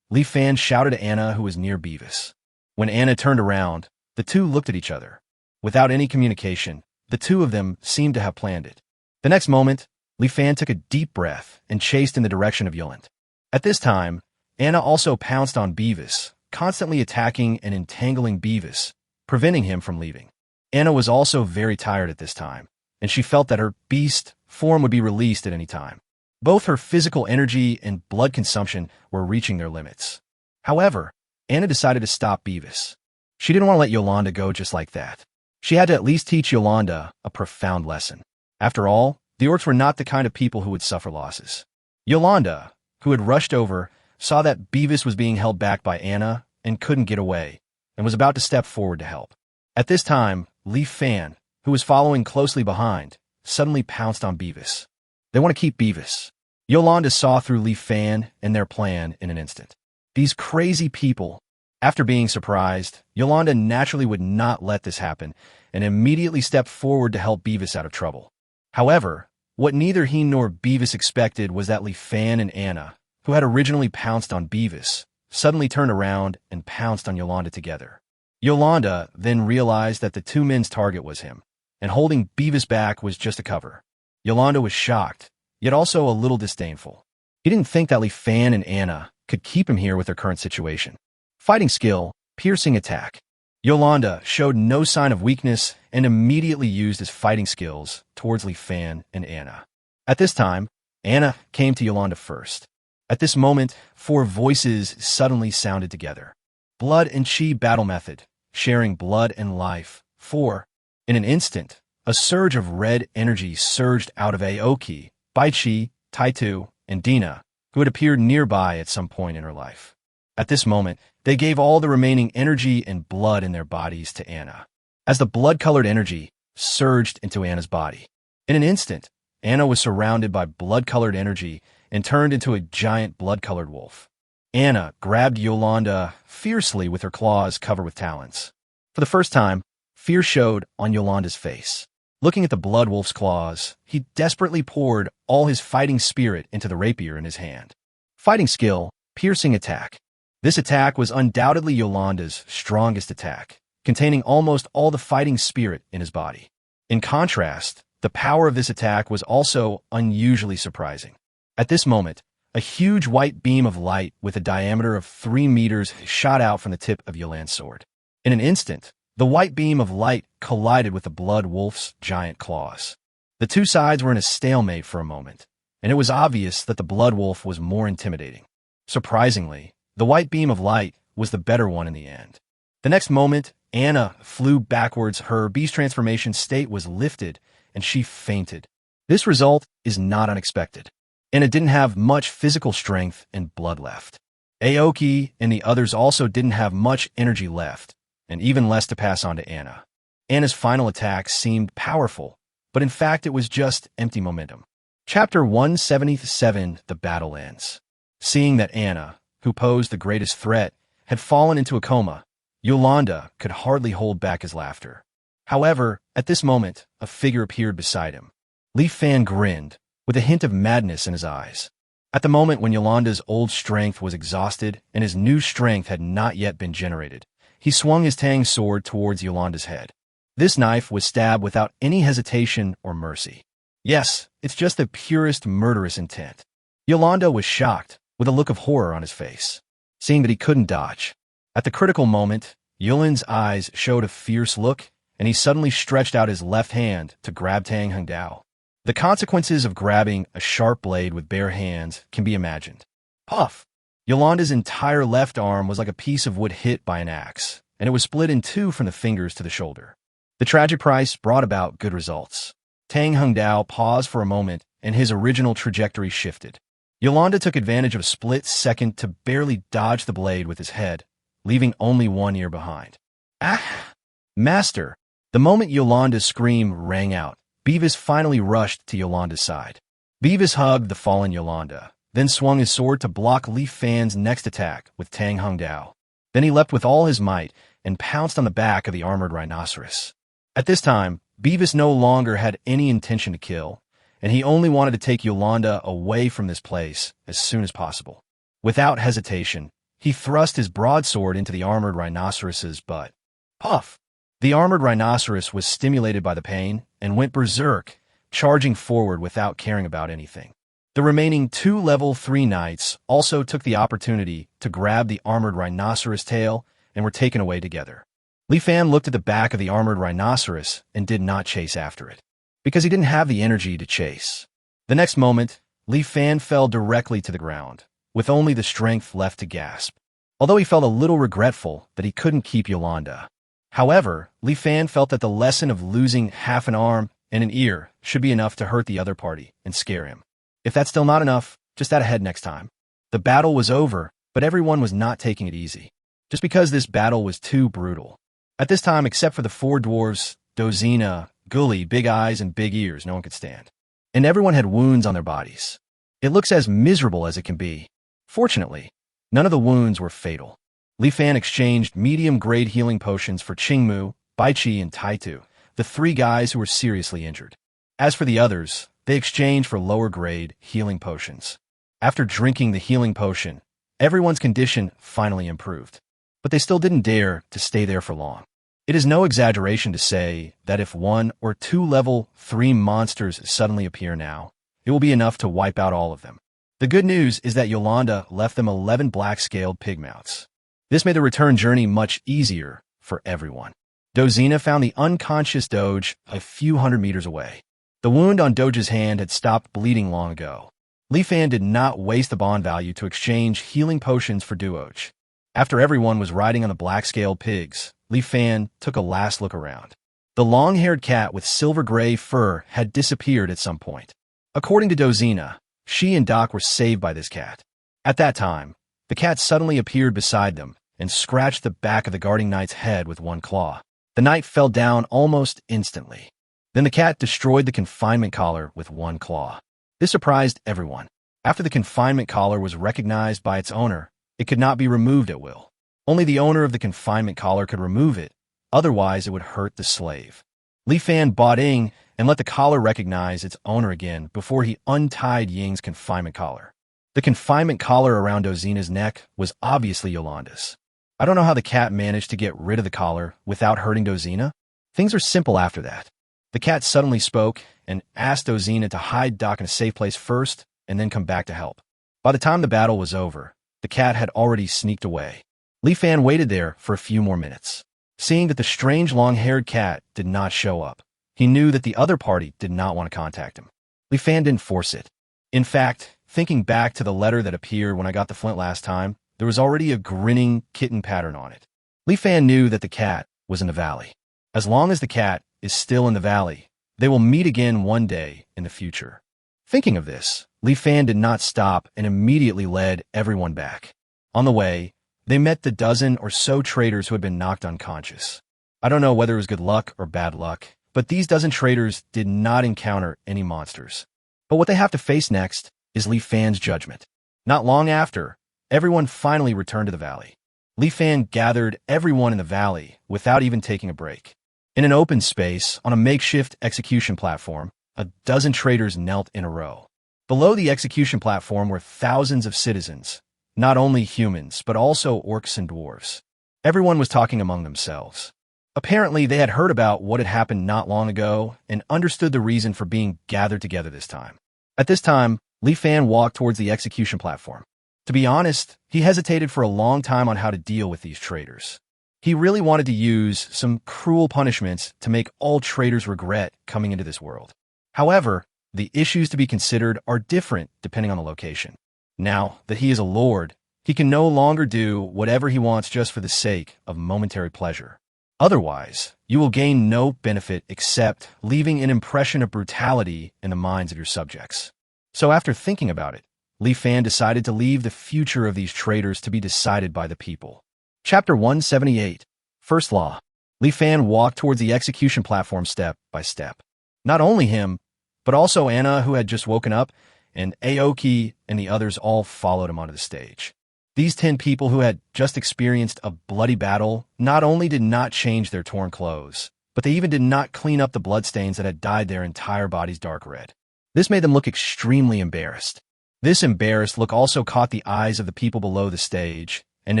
Fan shouted to Anna, who was near Beavis. When Anna turned around, the two looked at each other. Without any communication, the two of them seemed to have planned it. The next moment, Fan took a deep breath and chased in the direction of Yolanda. At this time, Anna also pounced on Beavis, constantly attacking and entangling Beavis, preventing him from leaving. Anna was also very tired at this time, and she felt that her beast form would be released at any time. Both her physical energy and blood consumption were reaching their limits. However, Anna decided to stop Beavis. She didn't want to let Yolanda go just like that. She had to at least teach Yolanda a profound lesson. After all, the orcs were not the kind of people who would suffer losses. Yolanda, who had rushed over, saw that Beavis was being held back by Anna and couldn't get away, and was about to step forward to help. At this time, Fan, who was following closely behind, suddenly pounced on Beavis. They want to keep Beavis. Yolanda saw through Fan and their plan in an instant. These crazy people. After being surprised, Yolanda naturally would not let this happen and immediately stepped forward to help Beavis out of trouble. However, what neither he nor Beavis expected was that Fan and Anna, who had originally pounced on Beavis, suddenly turned around and pounced on Yolanda together. Yolanda then realized that the two men's target was him, and holding Beavis back was just a cover. Yolanda was shocked, yet also a little disdainful. He didn't think that Fan and Anna could keep him here with their current situation. Fighting skill, piercing attack. Yolanda showed no sign of weakness and immediately used his fighting skills towards Fan and Anna. At this time, Anna came to Yolanda first. At this moment, 4 voices suddenly sounded together. Blood and Chi battle method, sharing blood and life. 4. In an instant, a surge of red energy surged out of Aoki, Baichi, Taitu, and Dina, who had appeared nearby at some point in her life. At this moment, they gave all the remaining energy and blood in their bodies to Anna. As the blood-colored energy surged into Anna's body. In an instant, Anna was surrounded by blood-colored energy and turned into a giant blood-colored wolf. Anna grabbed Yolanda fiercely with her claws covered with talons. For the first time, fear showed on Yolanda's face. Looking at the blood wolf's claws, he desperately poured all his fighting spirit into the rapier in his hand. Fighting skill, piercing attack. This attack was undoubtedly Yolanda's strongest attack, containing almost all the fighting spirit in his body. In contrast, the power of this attack was also unusually surprising. At this moment, a huge white beam of light with a diameter of 3 meters shot out from the tip of Yolanda's sword. In an instant, the white beam of light collided with the blood wolf's giant claws. The two sides were in a stalemate for a moment, and it was obvious that the blood wolf was more intimidating. Surprisingly, the white beam of light was the better one in the end. The next moment, Anna flew backwards, her beast transformation state was lifted, and she fainted. This result is not unexpected. Anna didn't have much physical strength and blood left. Aoki and the others also didn't have much energy left, and even less to pass on to Anna. Anna's final attack seemed powerful, but in fact it was just empty momentum. Chapter 177, The Battle Ends. Seeing that Anna, who posed the greatest threat, had fallen into a coma, Yolanda could hardly hold back his laughter. However, at this moment, a figure appeared beside him. Li Fan grinned, with a hint of madness in his eyes. At the moment when Yolanda's old strength was exhausted and his new strength had not yet been generated, he swung his Tang sword towards Yolanda's head. This knife was stabbed without any hesitation or mercy. Yes, it's just the purest murderous intent. Yolanda was shocked, with a look of horror on his face, seeing that he couldn't dodge. At the critical moment, Yulin's eyes showed a fierce look, and he suddenly stretched out his left hand to grab Tang Hengdao. The consequences of grabbing a sharp blade with bare hands can be imagined. Puff! Yolanda's entire left arm was like a piece of wood hit by an axe, and it was split in two from the fingers to the shoulder. The tragic price brought about good results. Tang Hengdao paused for a moment, and his original trajectory shifted. Yolanda took advantage of a split second to barely dodge the blade with his head, leaving only one ear behind. Ah! Master! The moment Yolanda's scream rang out, Beavis finally rushed to Yolanda's side. Beavis hugged the fallen Yolanda, then swung his sword to block Li Fan's next attack with Tang Hengdao. Then he leapt with all his might and pounced on the back of the armored rhinoceros. At this time, Beavis no longer had any intention to kill, and he only wanted to take Yolanda away from this place as soon as possible. Without hesitation, he thrust his broadsword into the armored rhinoceros's butt. Puff! The armored rhinoceros was stimulated by the pain and went berserk, charging forward without caring about anything. The remaining 2 level 3 knights also took the opportunity to grab the armored rhinoceros tail and were taken away together. Li Fan looked at the back of the armored rhinoceros and did not chase after it, because he didn't have the energy to chase. The next moment, Li Fan fell directly to the ground, with only the strength left to gasp, although he felt a little regretful that he couldn't keep Yolanda. However, Li Fan felt that the lesson of losing half an arm and an ear should be enough to hurt the other party and scare him. If that's still not enough, just add a head next time. The battle was over, but everyone was not taking it easy, just because this battle was too brutal. At this time, except for the 4 dwarves, Dozina, Gully, Big Eyes, and Big Ears, no one could stand. And everyone had wounds on their bodies. It looks as miserable as it can be. Fortunately, none of the wounds were fatal. Li Fan exchanged medium-grade healing potions for Qingmu, Baichi, and Taitu, the 3 guys who were seriously injured. As for the others, they exchanged for lower-grade healing potions. After drinking the healing potion, everyone's condition finally improved. But they still didn't dare to stay there for long. It is no exaggeration to say that if 1 or 2 level 3 monsters suddenly appear now, it will be enough to wipe out all of them. The good news is that Yolanda left them 11 black-scaled pigmouths. This made the return journey much easier for everyone. Dozina found the unconscious Doge a few hundred meters away. The wound on Doge's hand had stopped bleeding long ago. Li Fan did not waste the bond value to exchange healing potions for Duoge. After everyone was riding on the black-scaled pigs, Li Fan took a last look around. The long-haired cat with silver-gray fur had disappeared at some point. According to Dozina, she and Doc were saved by this cat. At that time, the cat suddenly appeared beside them and scratched the back of the guarding knight's head with one claw. The knight fell down almost instantly. Then the cat destroyed the confinement collar with one claw. This surprised everyone. After the confinement collar was recognized by its owner, it could not be removed at will. Only the owner of the confinement collar could remove it, otherwise it would hurt the slave. Li Fan bought Ying and let the collar recognize its owner again before he untied Ying's confinement collar. The confinement collar around Dozina's neck was obviously Yolanda's. I don't know how the cat managed to get rid of the collar without hurting Dozina. Things are simple after that. The cat suddenly spoke and asked Dozina to hide Doc in a safe place first and then come back to help. By the time the battle was over, the cat had already sneaked away. Li Fan waited there for a few more minutes. Seeing that the strange long-haired cat did not show up, he knew that the other party did not want to contact him. Li Fan didn't force it. In fact, thinking back to the letter that appeared when I got the flint last time, there was already a grinning kitten pattern on it. Li Fan knew that the cat was in the valley. As long as the cat is still in the valley, they will meet again one day in the future. Thinking of this, Li Fan did not stop and immediately led everyone back. On the way, they met the dozen or so traders who had been knocked unconscious. I don't know whether it was good luck or bad luck, but these dozen traders did not encounter any monsters. But what they have to face next is Li Fan's judgment. Not long after, everyone finally returned to the valley. Li Fan gathered everyone in the valley without even taking a break. In an open space, on a makeshift execution platform, a dozen traitors knelt in a row. Below the execution platform were thousands of citizens, not only humans, but also orcs and dwarves. Everyone was talking among themselves. Apparently, they had heard about what had happened not long ago and understood the reason for being gathered together this time. At this time, Li Fan walked towards the execution platform. To be honest, he hesitated for a long time on how to deal with these traitors. He really wanted to use some cruel punishments to make all traitors regret coming into this world. However, the issues to be considered are different depending on the location. Now that he is a lord, he can no longer do whatever he wants just for the sake of momentary pleasure. Otherwise, you will gain no benefit except leaving an impression of brutality in the minds of your subjects. So after thinking about it, Li Fan decided to leave the future of these traitors to be decided by the people. Chapter 178, First Law. Li Fan walked towards the execution platform step by step. Not only him, but also Anna, who had just woken up, and Aoki and the others all followed him onto the stage. These 10 people who had just experienced a bloody battle not only did not change their torn clothes, but they even did not clean up the bloodstains that had dyed their entire bodies dark red. This made them look extremely embarrassed. This embarrassed look also caught the eyes of the people below the stage and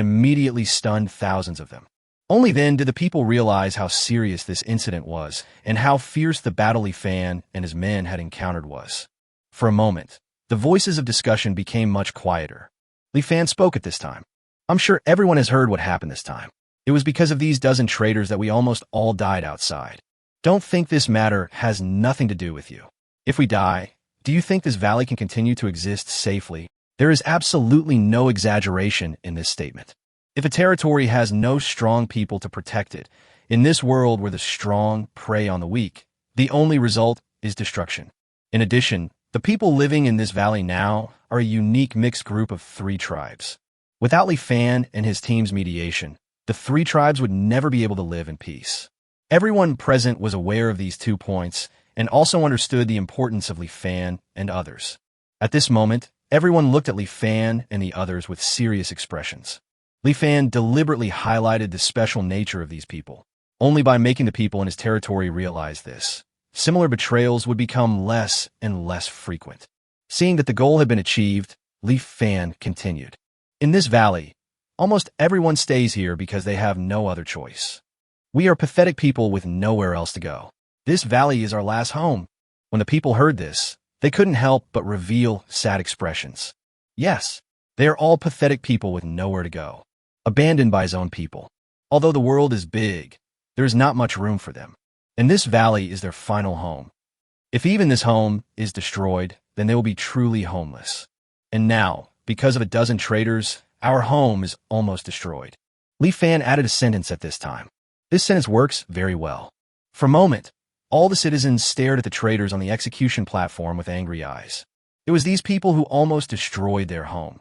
immediately stunned thousands of them. Only then did the people realize how serious this incident was and how fierce the battle Li Fan and his men had encountered was. For a moment, the voices of discussion became much quieter. Li Fan spoke at this time. I'm sure everyone has heard what happened this time. It was because of these dozen traitors that we almost all died outside. Don't think this matter has nothing to do with you. If we die, do you think this valley can continue to exist safely? There is absolutely no exaggeration in this statement. If a territory has no strong people to protect it, in this world where the strong prey on the weak, the only result is destruction. In addition, the people living in this valley now are a unique mixed group of 3 tribes. Without Li Fan and his team's mediation, the 3 tribes would never be able to live in peace. Everyone present was aware of these 2 points and also understood the importance of Li Fan and others. At this moment, everyone looked at Li Fan and the others with serious expressions. Li Fan deliberately highlighted the special nature of these people. Only by making the people in his territory realize this, similar betrayals would become less and less frequent. Seeing that the goal had been achieved, Li Fan continued. In this valley, almost everyone stays here because they have no other choice. We are pathetic people with nowhere else to go. This valley is our last home. When the people heard this, they couldn't help but reveal sad expressions. Yes, they are all pathetic people with nowhere to go, abandoned by his own people. Although the world is big, there is not much room for them. And this valley is their final home. If even this home is destroyed, then they will be truly homeless. And now, because of a dozen traitors, our home is almost destroyed. Li Fan added a sentence at this time. This sentence works very well. For a moment, all the citizens stared at the traitors on the execution platform with angry eyes. It was these people who almost destroyed their home.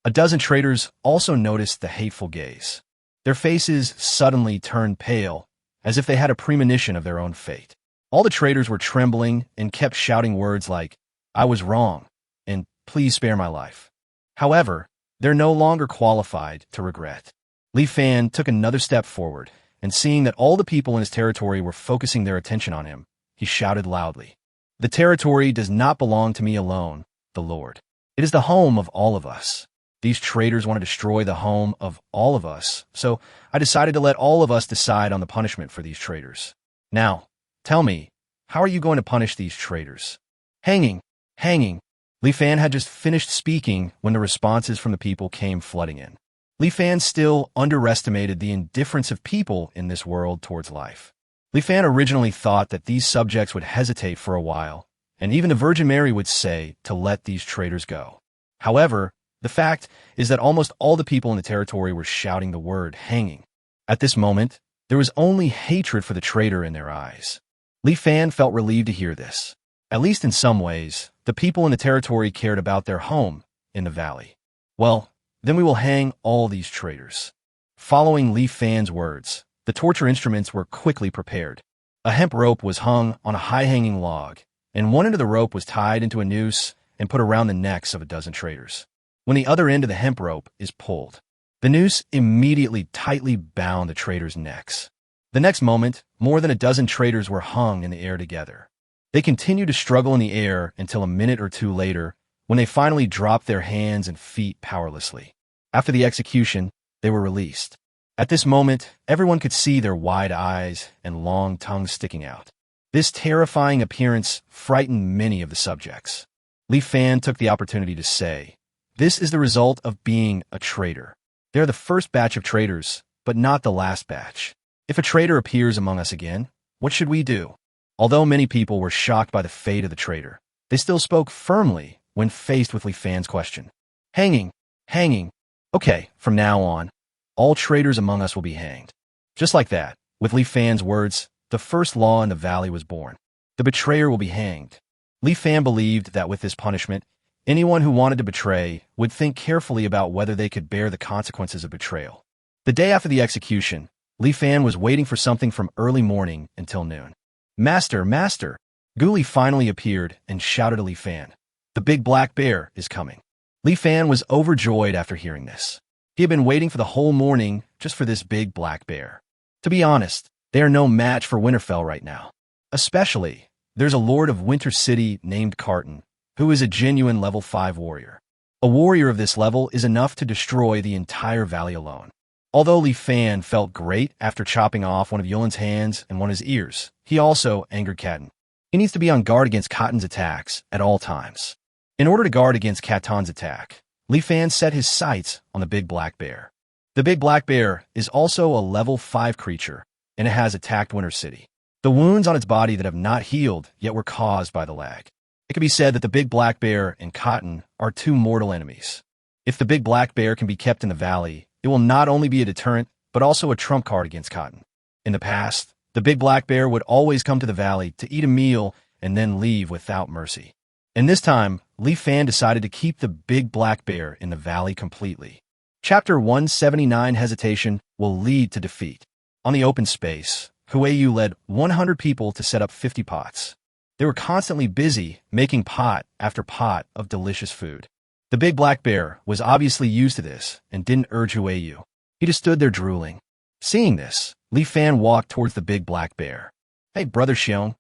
A dozen traitors also noticed the hateful gaze. Their faces suddenly turned pale, as if they had a premonition of their own fate. All the traitors were trembling and kept shouting words like, "I was wrong," and "Please spare my life." However, they're no longer qualified to regret. Li Fan took another step forward, and seeing that all the people in his territory were focusing their attention on him, he shouted loudly, "The territory does not belong to me alone, the Lord. It is the home of all of us. These traitors want to destroy the home of all of us, so I decided to let all of us decide on the punishment for these traitors. Now, tell me, how are you going to punish these traitors?" Hanging, hanging. Li Fan had just finished speaking when the responses from the people came flooding in. Li Fan still underestimated the indifference of people in this world towards life. Li Fan originally thought that these subjects would hesitate for a while, and even the Virgin Mary would say to let these traitors go. However, the fact is that almost all the people in the territory were shouting the word hanging. At this moment, there was only hatred for the traitor in their eyes. Li Fan felt relieved to hear this. At least in some ways, the people in the territory cared about their home in the valley. Well, then we will hang all these traitors. Following Li Fan's words, the torture instruments were quickly prepared. A hemp rope was hung on a high-hanging log, and one end of the rope was tied into a noose and put around the necks of a dozen traitors. When the other end of the hemp rope is pulled, the noose immediately tightly bound the traitors' necks. The next moment, more than a dozen traders were hung in the air together. They continued to struggle in the air until a minute or two later, when they finally dropped their hands and feet powerlessly. After the execution, they were released. At this moment, everyone could see their wide eyes and long tongues sticking out. This terrifying appearance frightened many of the subjects. Li Fan took the opportunity to say, "This is the result of being a traitor. They are the first batch of traitors, but not the last batch. If a traitor appears among us again, what should we do?" Although many people were shocked by the fate of the traitor, they still spoke firmly when faced with Li Fan's question. "Hanging, hanging. Okay, from now on, all traitors among us will be hanged." Just like that, with Li Fan's words, the first law in the valley was born. The betrayer will be hanged. Li Fan believed that with this punishment, anyone who wanted to betray would think carefully about whether they could bear the consequences of betrayal. The day after the execution, Li Fan was waiting for something from early morning until noon. "Master, master!" Guli finally appeared and shouted to Li Fan, "The big black bear is coming." Li Fan was overjoyed after hearing this. He had been waiting for the whole morning just for this big black bear. To be honest, they are no match for Winterfell right now. Especially, there's a lord of Winter City named Carton, who is a genuine level 5 warrior. A warrior of this level is enough to destroy the entire valley alone. Although Li Fan felt great after chopping off one of Yolen's hands and one of his ears, he also angered Catan. He needs to be on guard against Catan's attacks at all times. In order to guard against Catan's attack, Li Fan set his sights on the big black bear. The big black bear is also a level 5 creature, and it has attacked Winter City. The wounds on its body that have not healed yet were caused by the lag. It can be said that the big black bear and Catan are two mortal enemies. If the big black bear can be kept in the valley, it will not only be a deterrent, but also a trump card against Catan. In the past, the big black bear would always come to the valley to eat a meal and then leave without mercy. And this time, Li Fan decided to keep the big black bear in the valley completely. Chapter 179 Hesitation will lead to defeat. On the open space, Huayu led 100 people to set up 50 pots. They were constantly busy making pot after pot of delicious food. The big black bear was obviously used to this and didn't urge Huayu. He just stood there drooling. Seeing this, Li Fan walked towards the big black bear. "Hey, brother Xiong.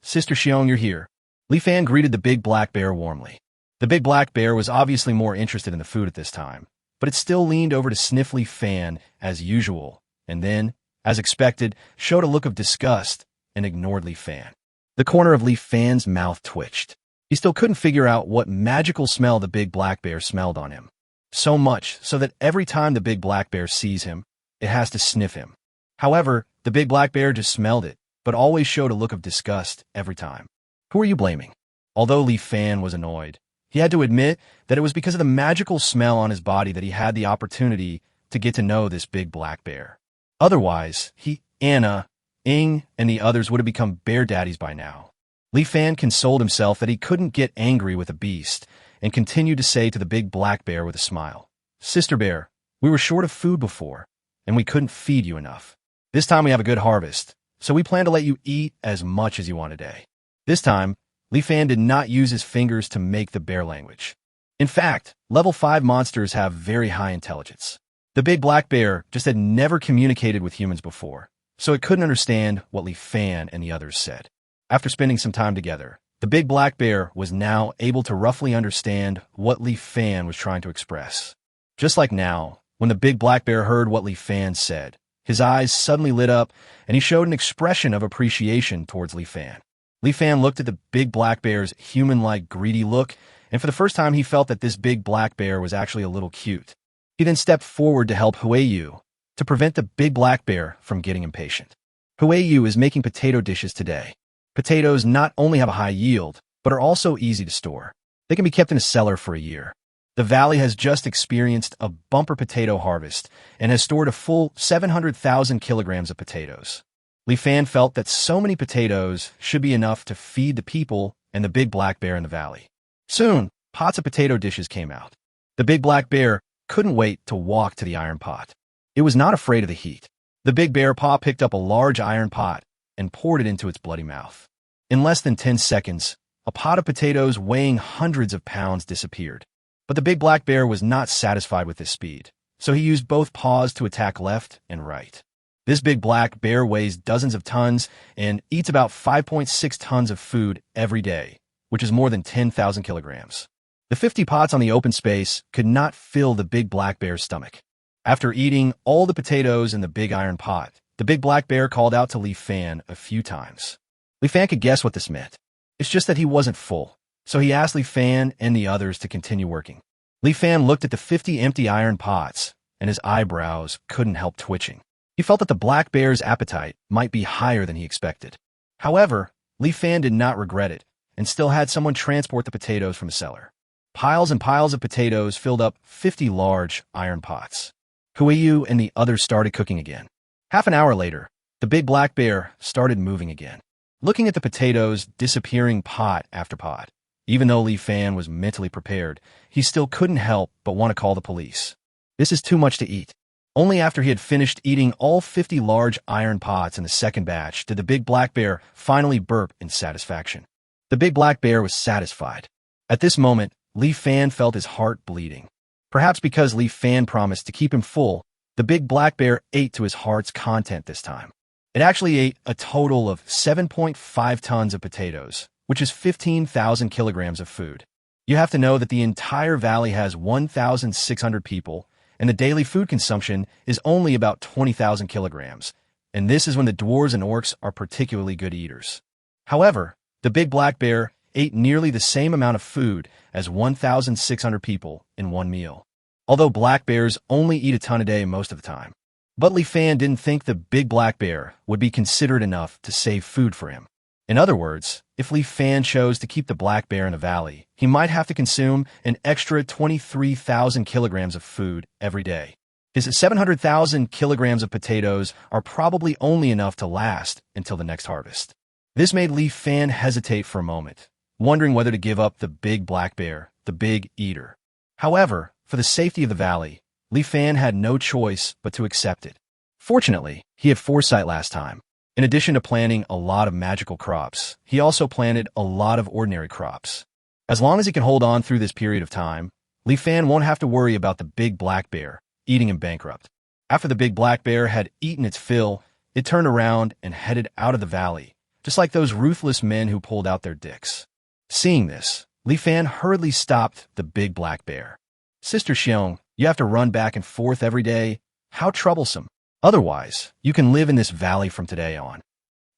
Sister Xiong, you're here." Li Fan greeted the big black bear warmly. The big black bear was obviously more interested in the food at this time, but it still leaned over to sniff Li Fan as usual, and then, as expected, showed a look of disgust and ignored Li Fan. The corner of Li Fan's mouth twitched. He still couldn't figure out what magical smell the big black bear smelled on him. So much so that every time the big black bear sees him, it has to sniff him. However, the big black bear just smelled it, but always showed a look of disgust every time. Who are you blaming? Although Li Fan was annoyed, he had to admit that it was because of the magical smell on his body that he had the opportunity to get to know this big black bear. Otherwise, Anna, Ing, and the others would have become bear daddies by now. Li Fan consoled himself that he couldn't get angry with a beast and continued to say to the big black bear with a smile, "Sister bear, we were short of food before, and we couldn't feed you enough. This time we have a good harvest, so we plan to let you eat as much as you want today." This time, Li Fan did not use his fingers to make the bear language. In fact, level 5 monsters have very high intelligence. The big black bear just had never communicated with humans before, so it couldn't understand what Li Fan and the others said. After spending some time together, the big black bear was now able to roughly understand what Li Fan was trying to express. Just like now, when the big black bear heard what Li Fan said, his eyes suddenly lit up and he showed an expression of appreciation towards Li Fan. Li Fan looked at the big black bear's human-like greedy look, and for the first time he felt that this big black bear was actually a little cute. He then stepped forward to help Huayu to prevent the big black bear from getting impatient. Huayu is making potato dishes today. Potatoes not only have a high yield, but are also easy to store. They can be kept in a cellar for a year. The valley has just experienced a bumper potato harvest and has stored a full 700,000 kilograms of potatoes. Li Fan felt that so many potatoes should be enough to feed the people and the big black bear in the valley. Soon, pots of potato dishes came out. The big black bear couldn't wait to walk to the iron pot. It was not afraid of the heat. The big bear paw picked up a large iron pot and poured it into its bloody mouth. In less than 10 seconds, a pot of potatoes weighing hundreds of pounds disappeared. But the big black bear was not satisfied with this speed, so he used both paws to attack left and right. This big black bear weighs dozens of tons and eats about 5.6 tons of food every day, which is more than 10,000 kilograms. The 50 pots on the open space could not fill the big black bear's stomach. After eating all the potatoes in the big iron pot, the big black bear called out to Li Fan a few times. Li Fan could guess what this meant. It's just that he wasn't full, so he asked Li Fan and the others to continue working. Li Fan looked at the 50 empty iron pots, and his eyebrows couldn't help twitching. He felt that the black bear's appetite might be higher than he expected. However, Li Fan did not regret it, and still had someone transport the potatoes from the cellar. Piles and piles of potatoes filled up 50 large iron pots. Kuiyu and the others started cooking again. Half an hour later, the big black bear started moving again, looking at the potatoes disappearing pot after pot. Even though Li Fan was mentally prepared, he still couldn't help but want to call the police. This is too much to eat. Only after he had finished eating all 50 large iron pots in the second batch did the big black bear finally burp in satisfaction. The big black bear was satisfied. At this moment, Li Fan felt his heart bleeding. Perhaps because Li Fan promised to keep him full, the big black bear ate to his heart's content this time. It actually ate a total of 7.5 tons of potatoes, which is 15,000 kilograms of food. You have to know that the entire valley has 1,600 people, and the daily food consumption is only about 20,000 kilograms, and this is when the dwarves and orcs are particularly good eaters. However, the big black bear ate nearly the same amount of food as 1,600 people in one meal, although black bears only eat a ton a day most of the time. But Li Fan didn't think the big black bear would be considerate enough to save food for him. In other words, if Li Fan chose to keep the black bear in the valley, he might have to consume an extra 23,000 kilograms of food every day. His 700,000 kilograms of potatoes are probably only enough to last until the next harvest. This made Li Fan hesitate for a moment, wondering whether to give up the big black bear, the big eater. However, for the safety of the valley, Li Fan had no choice but to accept it. Fortunately, he had foresight last time. In addition to planting a lot of magical crops, he also planted a lot of ordinary crops. As long as he can hold on through this period of time, Li Fan won't have to worry about the big black bear eating him bankrupt. After the big black bear had eaten its fill, it turned around and headed out of the valley, just like those ruthless men who pulled out their dicks. Seeing this, Li Fan hurriedly stopped the big black bear. Sister Xiong, you have to run back and forth every day? How troublesome. Otherwise, you can live in this valley from today on.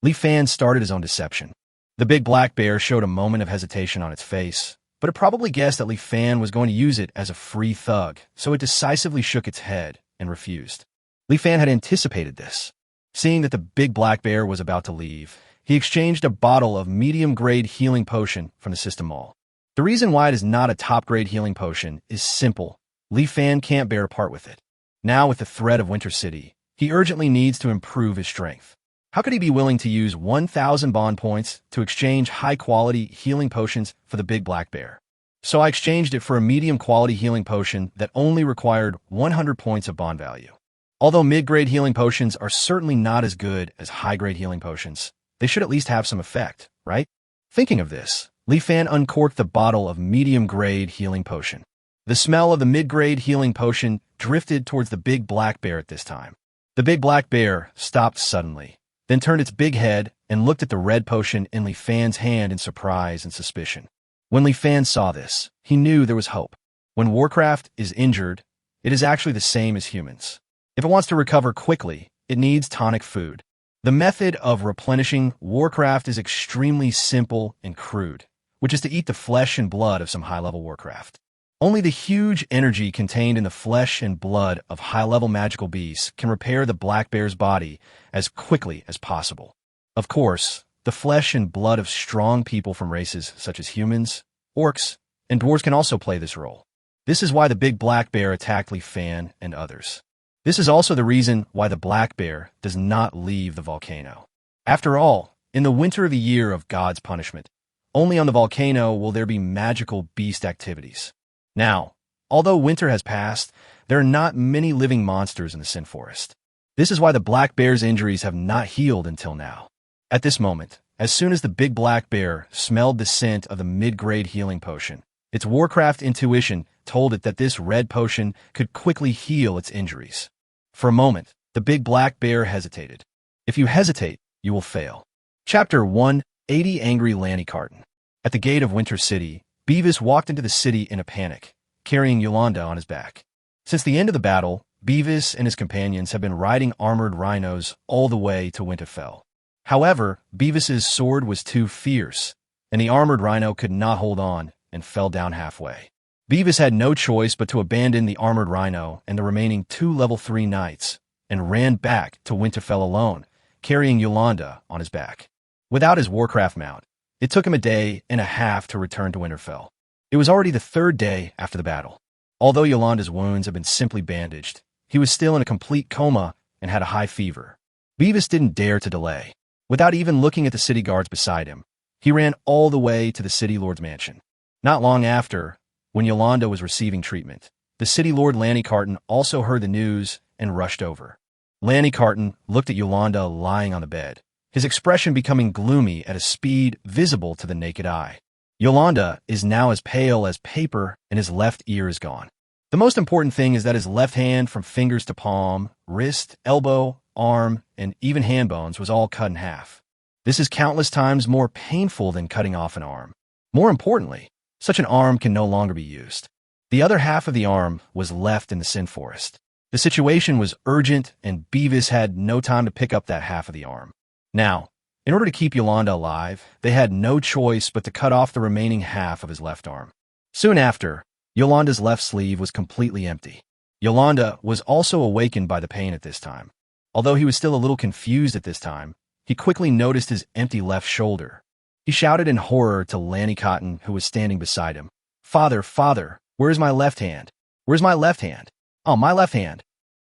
Li Fan started his own deception. The big black bear showed a moment of hesitation on its face, but it probably guessed that Li Fan was going to use it as a free thug, so it decisively shook its head and refused. Li Fan had anticipated this. Seeing that the big black bear was about to leave, he exchanged a bottle of medium-grade healing potion from the system mall. The reason why it is not a top-grade healing potion is simple. Li Fan can't bear to part with it. Now with the threat of Winter City, he urgently needs to improve his strength. How could he be willing to use 1,000 bond points to exchange high-quality healing potions for the big black bear? So I exchanged it for a medium-quality healing potion that only required 100 points of bond value. Although mid-grade healing potions are certainly not as good as high-grade healing potions, they should at least have some effect, right? Thinking of this, Li Fan uncorked the bottle of medium-grade healing potion. The smell of the mid-grade healing potion drifted towards the big black bear at this time. The big black bear stopped suddenly, then turned its big head and looked at the red potion in Li Fan's hand in surprise and suspicion. When Li Fan saw this, he knew there was hope. When Warcraft is injured, it is actually the same as humans. If it wants to recover quickly, it needs tonic food. The method of replenishing Warcraft is extremely simple and crude, which is to eat the flesh and blood of some high-level Warcraft. Only the huge energy contained in the flesh and blood of high-level magical beasts can repair the black bear's body as quickly as possible. Of course, the flesh and blood of strong people from races such as humans, orcs, and dwarves can also play this role. This is why the big black bear attacked Li Fan and others. This is also the reason why the black bear does not leave the volcano. After all, in the winter of the year of God's punishment, only on the volcano will there be magical beast activities. Now, although winter has passed, there are not many living monsters in the Sin Forest. This is why the black bear's injuries have not healed until now. At this moment, as soon as the big black bear smelled the scent of the mid-grade healing potion, its Warcraft intuition told it that this red potion could quickly heal its injuries. For a moment, The big black bear hesitated. If you hesitate, you will fail. Chapter 180 Angry Lanny Carton. At the gate of Winter City, Beavis walked into the city in a panic, carrying Yolanda on his back. Since the end of the battle, Beavis and his companions have been riding armored rhinos all the way to Winterfell. However, Beavis's sword was too fierce, and the armored rhino could not hold on and fell down halfway. Beavis had no choice but to abandon the armored rhino and the remaining 2 level 3 knights, and ran back to Winterfell alone, carrying Yolanda on his back. Without his Warcraft mount, it took him a day and a half to return to Winterfell. It was already the 3rd day after the battle. Although Yolanda's wounds had been simply bandaged, he was still in a complete coma and had a high fever. Beavis didn't dare to delay. Without even looking at the city guards beside him, he ran all the way to the city lord's mansion. Not long after, when Yolanda was receiving treatment, the city lord Lanny Carton also heard the news and rushed over. Lanny Carton looked at Yolanda lying on the bed, his expression becoming gloomy at a speed visible to the naked eye. Yolanda is now as pale as paper and his left ear is gone. The most important thing is that his left hand from fingers to palm, wrist, elbow, arm, and even hand bones was all cut in half. This is countless times more painful than cutting off an arm. More importantly, such an arm can no longer be used. The other half of the arm was left in the Sin Forest. The situation was urgent, and Beavis had no time to pick up that half of the arm. Now, in order to keep Yolanda alive, they had no choice but to cut off the remaining half of his left arm. Soon after, Yolanda's left sleeve was completely empty. Yolanda was also awakened by the pain at this time. Although he was still a little confused at this time, he quickly noticed his empty left shoulder. He shouted in horror to Lanny Cotton, who was standing beside him. "Father, father, where's my left hand? Where's my left hand? Oh, my left hand."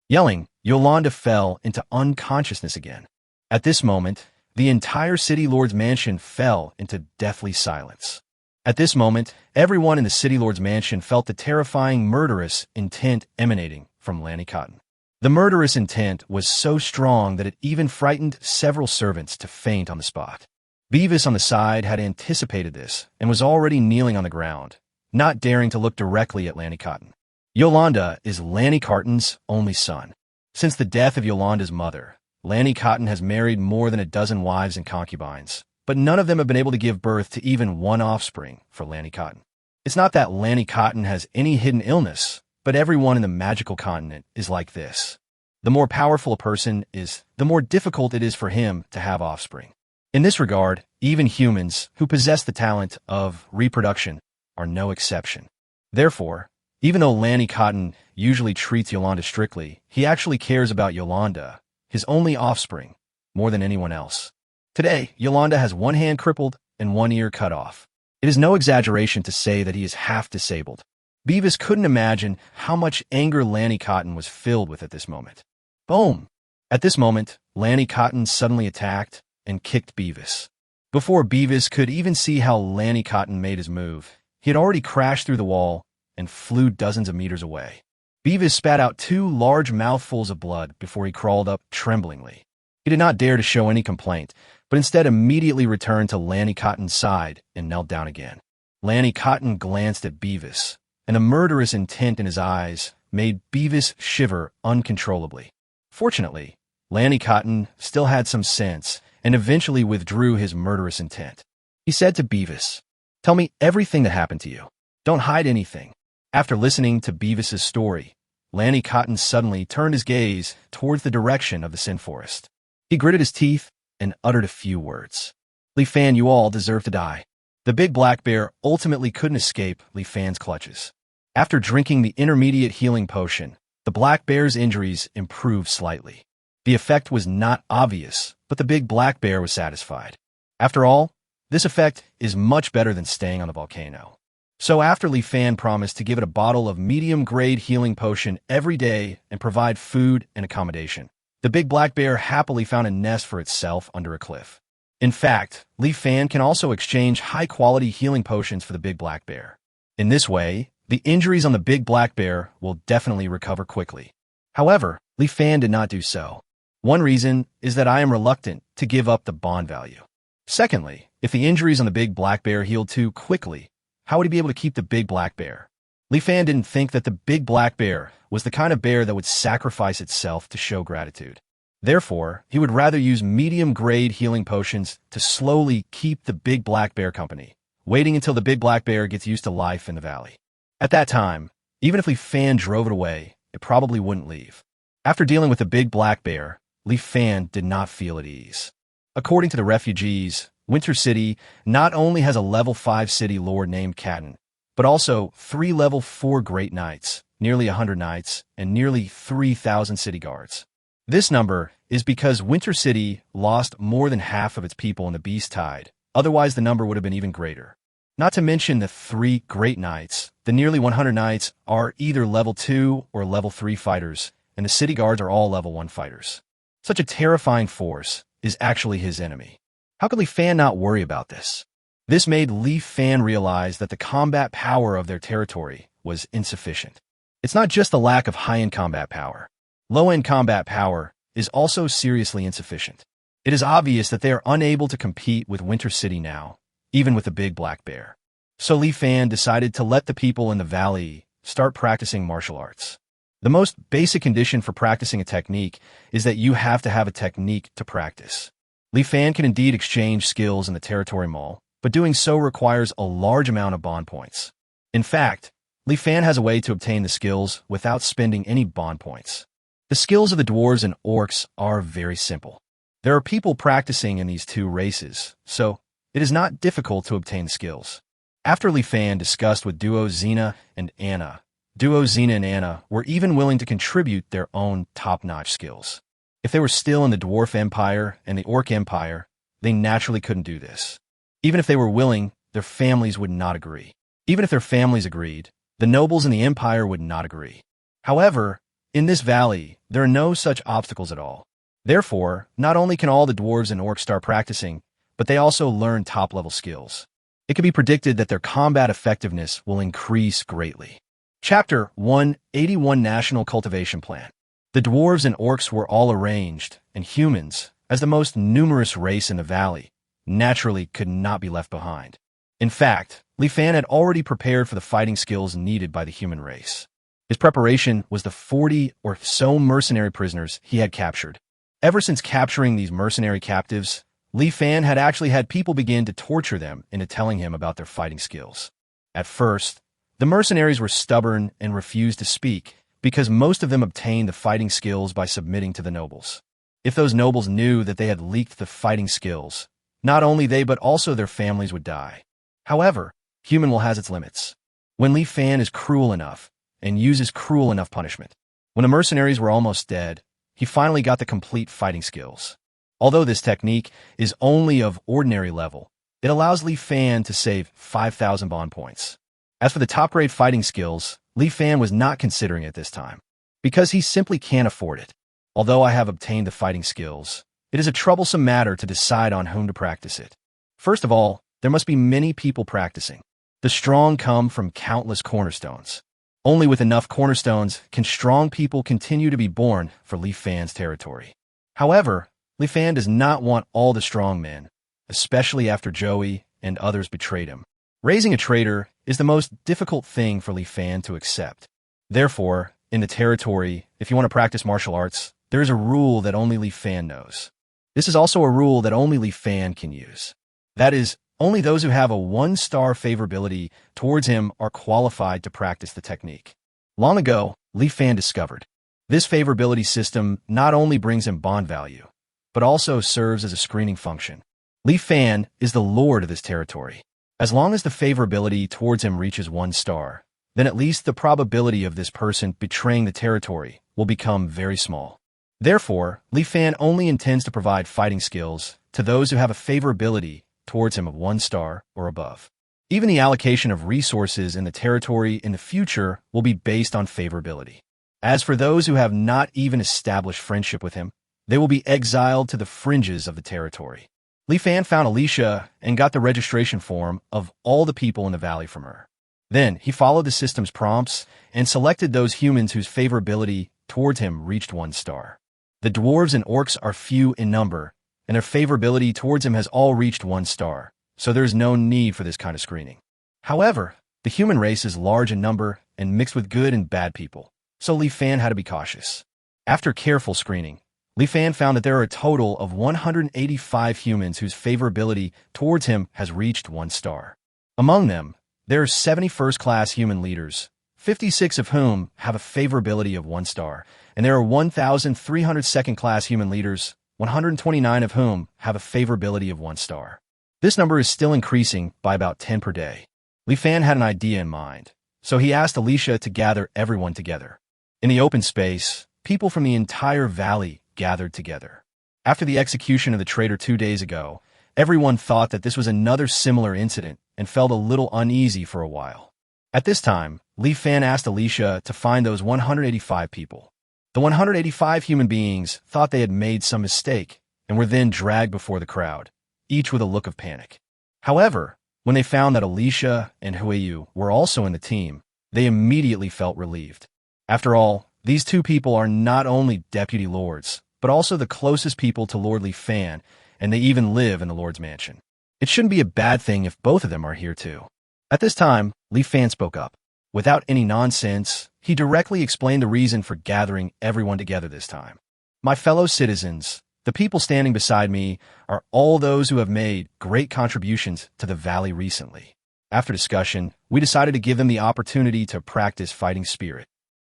Yelling, Yolanda fell into unconsciousness again. At this moment, the entire city lord's mansion fell into deathly silence. At this moment, everyone in the city lord's mansion felt the terrifying murderous intent emanating from Lanny Cotton. The murderous intent was so strong that it even frightened several servants to faint on the spot. Beavis on the side had anticipated this and was already kneeling on the ground, not daring to look directly at Lanny Cotton. Yolanda is Lanny Cotton's only son. Since the death of Yolanda's mother, Lanny Cotton has married more than a dozen wives and concubines, but none of them have been able to give birth to even one offspring for Lanny Cotton. It's not that Lanny Cotton has any hidden illness, but everyone in the magical continent is like this. The more powerful a person is, the more difficult it is for him to have offspring. In this regard, even humans who possess the talent of reproduction are no exception. Therefore, even though Lanny Cotton usually treats Yolanda strictly, he actually cares about Yolanda, his only offspring, more than anyone else. Today, Yolanda has one hand crippled and one ear cut off. It is no exaggeration to say that he is half disabled. Beavis couldn't imagine how much anger Lanny Cotton was filled with at this moment. Boom! At this moment, Lanny Cotton suddenly attacked and kicked Beavis. Before Beavis could even see how Lanny Cotton made his move, he had already crashed through the wall and flew dozens of meters away. Beavis spat out 2 large mouthfuls of blood before he crawled up tremblingly. He did not dare to show any complaint, but instead immediately returned to Lanny Cotton's side and knelt down again. Lanny Cotton glanced at Beavis, and the murderous intent in his eyes made Beavis shiver uncontrollably. Fortunately, Lanny Cotton still had some sense and eventually withdrew his murderous intent. He said to Beavis, "Tell me everything that happened to you. Don't hide anything." After listening to Beavis's story, Lanny Cotton suddenly turned his gaze towards the direction of the Sin Forest. He gritted his teeth and uttered a few words. "Lifan, you all deserve to die." The big black bear ultimately couldn't escape Lifan's clutches. After drinking the intermediate healing potion, the black bear's injuries improved slightly. The effect was not obvious, but the big black bear was satisfied. After all, this effect is much better than staying on the volcano. So after Lifan promised to give it a bottle of medium-grade healing potion every day and provide food and accommodation, the big black bear happily found a nest for itself under a cliff. In fact, Lifan can also exchange high-quality healing potions for the big black bear. In this way, the injuries on the big black bear will definitely recover quickly. However, Lifan did not do so. One reason is that I am reluctant to give up the bond value. Secondly, if the injuries on the big black bear healed too quickly, how would he be able to keep the big black bear? Li Fan didn't think that the big black bear was the kind of bear that would sacrifice itself to show gratitude. Therefore, he would rather use medium-grade healing potions to slowly keep the big black bear company, waiting until the big black bear gets used to life in the valley. At that time, even if Li Fan drove it away, it probably wouldn't leave. After dealing with the big black bear, Li Fan did not feel at ease. According to the refugees, Winter City not only has a level 5 city lord named Catan, but also 3 level 4 great knights, nearly 100 knights, and nearly 3,000 city guards. This number is because Winter City lost more than half of its people in the Beast Tide, otherwise the number would have been even greater. Not to mention the 3 great knights, the nearly 100 knights are either level 2 or level 3 fighters, and the city guards are all level 1 fighters. Such a terrifying force is actually his enemy. How could Li Fan not worry about this? This made Li Fan realize that the combat power of their territory was insufficient. It's not just the lack of high-end combat power. Low-end combat power is also seriously insufficient. It is obvious that they are unable to compete with Winter City now, even with the big black bear. So Li Fan decided to let the people in the valley start practicing martial arts. The most basic condition for practicing a technique is that you have to have a technique to practice. Li Fan can indeed exchange skills in the territory mall, but doing so requires a large amount of bond points. In fact, Li Fan has a way to obtain the skills without spending any bond points. The skills of the dwarves and orcs are very simple. There are people practicing in these two races, so it is not difficult to obtain skills. After Li Fan discussed with Duo Xena and Anna, Duo Xena and Anna were even willing to contribute their own top-notch skills. If they were still in the Dwarf Empire and the Orc Empire, they naturally couldn't do this. Even if they were willing, their families would not agree. Even if their families agreed, the nobles in the Empire would not agree. However, in this valley, there are no such obstacles at all. Therefore, not only can all the dwarves and orcs start practicing, but they also learn top-level skills. It can be predicted that their combat effectiveness will increase greatly. Chapter 181 National Cultivation Plan. The dwarves and orcs were all arranged, and humans, as the most numerous race in the valley, naturally could not be left behind. In fact, Li Fan had already prepared for the fighting skills needed by the human race. His preparation was the 40 or so mercenary prisoners he had captured. Ever since capturing these mercenary captives, Li Fan had actually had people begin to torture them into telling him about their fighting skills. At first, the mercenaries were stubborn and refused to speak because most of them obtained the fighting skills by submitting to the nobles. If those nobles knew that they had leaked the fighting skills, not only they but also their families would die. However, human will has its limits. When Li Fan is cruel enough and uses cruel enough punishment. When the mercenaries were almost dead, he finally got the complete fighting skills. Although this technique is only of ordinary level, it allows Li Fan to save 5,000 bond points. As for the top-grade fighting skills, Li Fan was not considering it this time, because he simply can't afford it. Although I have obtained the fighting skills, it is a troublesome matter to decide on whom to practice it. First of all, there must be many people practicing. The strong come from countless cornerstones. Only with enough cornerstones can strong people continue to be born for Li Fan's territory. However, Li Fan does not want all the strong men, especially after Joey and others betrayed him. Raising a traitor is the most difficult thing for Li Fan to accept. Therefore, in the territory, if you want to practice martial arts, there is a rule that only Li Fan knows. This is also a rule that only Li Fan can use. That is, only those who have a 1-star favorability towards him are qualified to practice the technique. Long ago, Li Fan discovered this favorability system not only brings him bond value, but also serves as a screening function. Li Fan is the lord of this territory. As long as the favorability towards him reaches 1 star, then at least the probability of this person betraying the territory will become very small. Therefore, Li Fan only intends to provide fighting skills to those who have a favorability towards him of 1 star or above. Even the allocation of resources in the territory in the future will be based on favorability. As for those who have not even established friendship with him, they will be exiled to the fringes of the territory. Li Fan found Alicia and got the registration form of all the people in the valley from her. Then he followed the system's prompts and selected those humans whose favorability towards him reached 1 star. The dwarves and orcs are few in number, and their favorability towards him has all reached 1 star, so there is no need for this kind of screening. However, the human race is large in number and mixed with good and bad people, so Li Fan had to be cautious. After careful screening, Li Fan found that there are a total of 185 humans whose favorability towards him has reached 1 star. Among them, there are 70 first-class human leaders, 56 of whom have a favorability of 1 star, and there are 1,300 second-class human leaders, 129 of whom have a favorability of 1 star. This number is still increasing by about 10 per day. Li Fan had an idea in mind, so he asked Alicia to gather everyone together. In the open space, people from the entire valley gathered together. After the execution of the traitor 2 days ago, everyone thought that this was another similar incident and felt a little uneasy for a while. At this time, Li Fan asked Alicia to find those 185 people. The 185 human beings thought they had made some mistake and were then dragged before the crowd, each with a look of panic. However, when they found that Alicia and Huiyu were also in the team, they immediately felt relieved. After all, these 2 people are not only deputy lords, but also the closest people to Lord Li Fan, and they even live in the Lord's mansion. It shouldn't be a bad thing if both of them are here too. At this time, Li Fan spoke up. Without any nonsense, he directly explained the reason for gathering everyone together this time. My fellow citizens, the people standing beside me are all those who have made great contributions to the valley recently. After discussion, we decided to give them the opportunity to practice fighting spirit.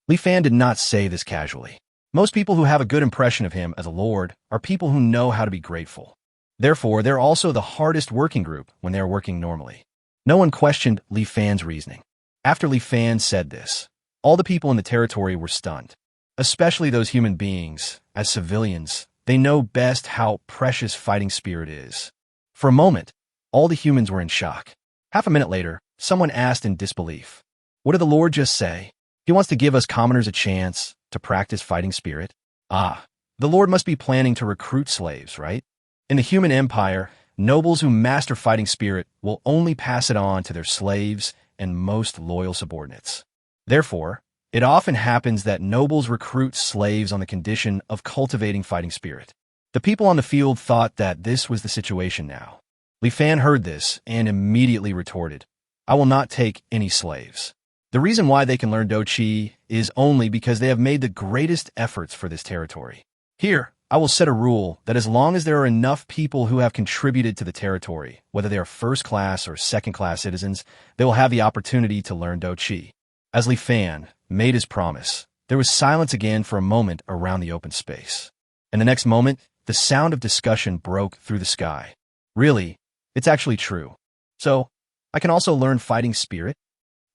Li Fan did not say this casually. Most people who have a good impression of him as a lord are people who know how to be grateful. Therefore, they're also the hardest working group when they're working normally. No one questioned Li Fan's reasoning. After Li Fan said this, all the people in the territory were stunned, especially those human beings. As civilians, they know best how precious fighting spirit is. For a moment, all the humans were in shock. Half a minute later, someone asked in disbelief, "What did the Lord just say? He wants to give us commoners a chance to practice fighting spirit? Ah, the Lord must be planning to recruit slaves, right?" In the human empire, nobles who master fighting spirit will only pass it on to their slaves and most loyal subordinates. Therefore, it often happens that nobles recruit slaves on the condition of cultivating fighting spirit. The people on the field thought that this was the situation now. Li Fan heard this and immediately retorted, "I will not take any slaves. The reason why they can learn Do Chi is only because they have made the greatest efforts for this territory. Here, I will set a rule that as long as there are enough people who have contributed to the territory, whether they are first-class or second-class citizens, they will have the opportunity to learn Do Chi." As Li Fan made his promise, there was silence again for a moment around the open space. And the next moment, the sound of discussion broke through the sky. "Really? It's actually true. So, I can also learn fighting spirit?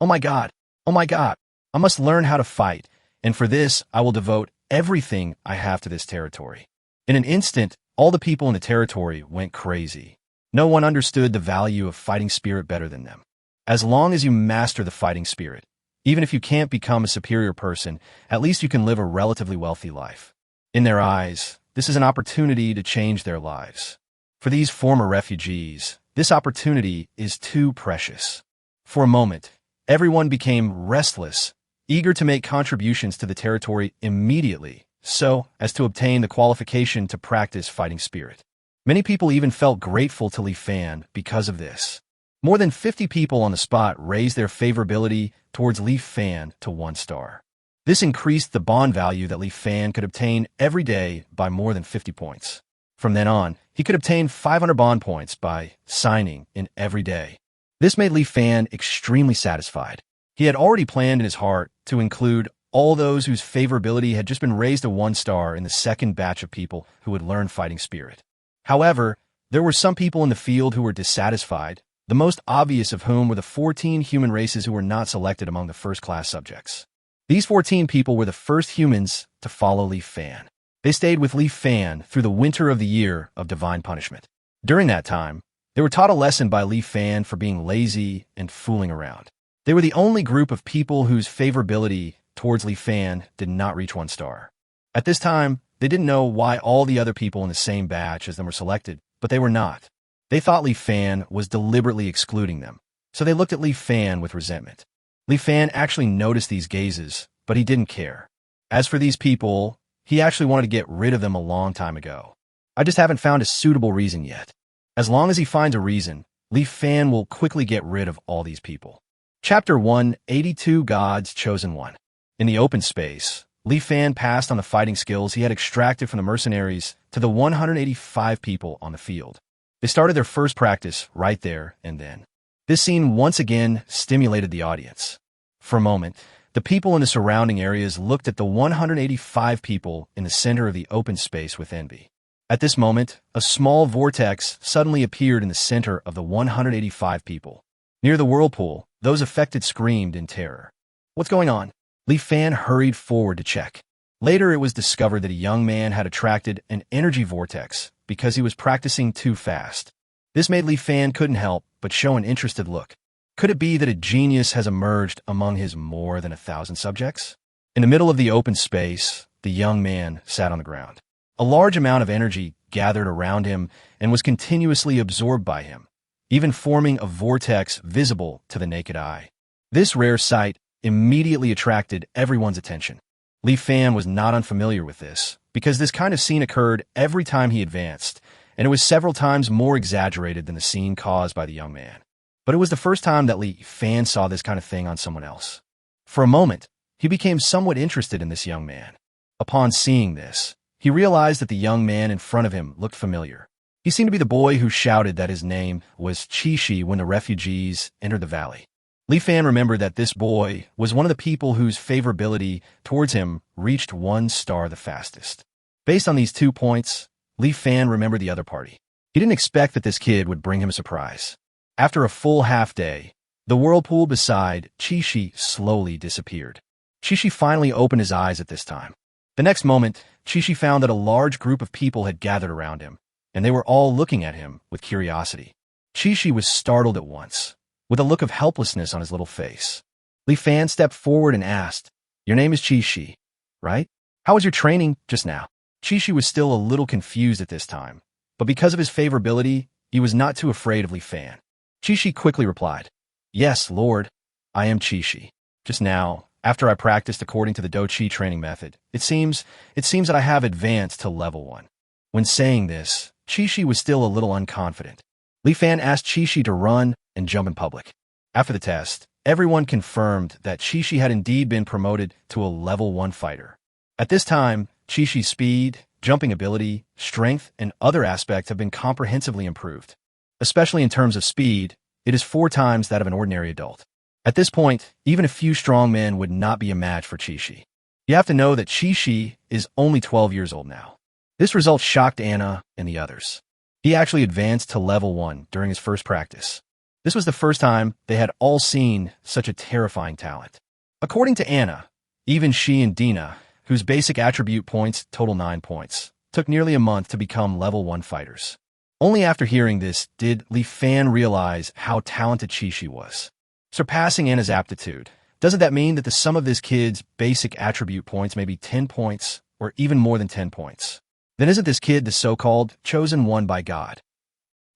Oh my God! Oh my God! I must learn how to fight, and for this I will devote everything I have to this territory." In an instant, all the people in the territory went crazy. No one understood the value of fighting spirit better than them. As long as you master the fighting spirit, even if you can't become a superior person, at least you can live a relatively wealthy life. In their eyes, this is an opportunity to change their lives. For these former refugees, this opportunity is too precious. For a moment, everyone became restless, eager to make contributions to the territory immediately, so as to obtain the qualification to practice fighting spirit. Many people even felt grateful to Li Fan because of this. More than 50 people on the spot raised their favorability towards Li Fan to 1 star. This increased the bond value that Li Fan could obtain every day by more than 50 points. From then on, he could obtain 500 bond points by signing in every day. This made Li Fan extremely satisfied. He had already planned in his heart to include all those whose favorability had just been raised to 1 star in the second batch of people who would learn fighting spirit. However, there were some people in the field who were dissatisfied, the most obvious of whom were the 14 human races who were not selected among the first-class subjects. These 14 people were the first humans to follow Li Fan. They stayed with Li Fan through the winter of the year of divine punishment. During that time, they were taught a lesson by Li Fan for being lazy and fooling around. They were the only group of people whose favorability towards Li Fan did not reach 1 star. At this time, they didn't know why all the other people in the same batch as them were selected, but they were not. They thought Li Fan was deliberately excluding them, so they looked at Li Fan with resentment. Li Fan actually noticed these gazes, but he didn't care. As for these people, he actually wanted to get rid of them a long time ago. I just haven't found a suitable reason yet. As long as he finds a reason, Li Fan will quickly get rid of all these people. Chapter 182 God's Chosen One. In the open space, Li Fan passed on the fighting skills he had extracted from the mercenaries to the 185 people on the field. They started their first practice right there and then. This scene once again stimulated the audience. For a moment, the people in the surrounding areas looked at the 185 people in the center of the open space with envy. At this moment, a small vortex suddenly appeared in the center of the 185 people. Near the whirlpool, those affected screamed in terror. "What's going on?" Li Fan hurried forward to check. Later, it was discovered that a young man had attracted an energy vortex because he was practicing too fast. This made Li Fan couldn't help but show an interested look. Could it be that a genius has emerged among his more than 1,000 subjects? In the middle of the open space, the young man sat on the ground. A large amount of energy gathered around him and was continuously absorbed by him, even forming a vortex visible to the naked eye. This rare sight immediately attracted everyone's attention. Li Fan was not unfamiliar with this, because this kind of scene occurred every time he advanced, and it was several times more exaggerated than the scene caused by the young man. But it was the first time that Li Fan saw this kind of thing on someone else. For a moment, he became somewhat interested in this young man. Upon seeing this, he realized that the young man in front of him looked familiar. He seemed to be the boy who shouted that his name was Chi when the refugees entered the valley. Li Fan remembered that this boy was one of the people whose favorability towards him reached 1 star the fastest. Based on these 2 points, Li Fan remembered the other party. He didn't expect that this kid would bring him a surprise. After a full half day, the whirlpool beside Chi slowly disappeared. Chi finally opened his eyes at this time. The next moment, Chi found that a large group of people had gathered around him, and they were all looking at him with curiosity. Chi was startled at once, with a look of helplessness on his little face. Li Fan stepped forward and asked, "Your name is Chi, right? How was your training just now?" Chi was still a little confused at this time, but because of his favorability, he was not too afraid of Li Fan. Chi quickly replied, "Yes, Lord, I am Chi. Just now, after I practiced according to the Do Chi training method, it seems that I have advanced to level 1. When saying this, Chi was still a little unconfident. Li Fan asked Chi to run and jump in public. After the test, everyone confirmed that Chi had indeed been promoted to a level 1 fighter. At this time, Chi-Chi's speed, jumping ability, strength, and other aspects have been comprehensively improved. Especially in terms of speed, it is 4 times that of an ordinary adult. At this point, even a few strong men would not be a match for Chi-Chi. You have to know that Chi is only 12 years old now. This result shocked Anna and the others. He actually advanced to level 1 during his first practice. This was the first time they had all seen such a terrifying talent. According to Anna, even she and Dina, whose basic attribute points total 9 points, took nearly a month to become level 1 fighters. Only after hearing this did Li Fan realize how talented Chi was. Surpassing Anna's aptitude, doesn't that mean that the sum of this kid's basic attribute points may be 10 points or even more than 10 points? Then isn't this kid the so-called chosen one by God?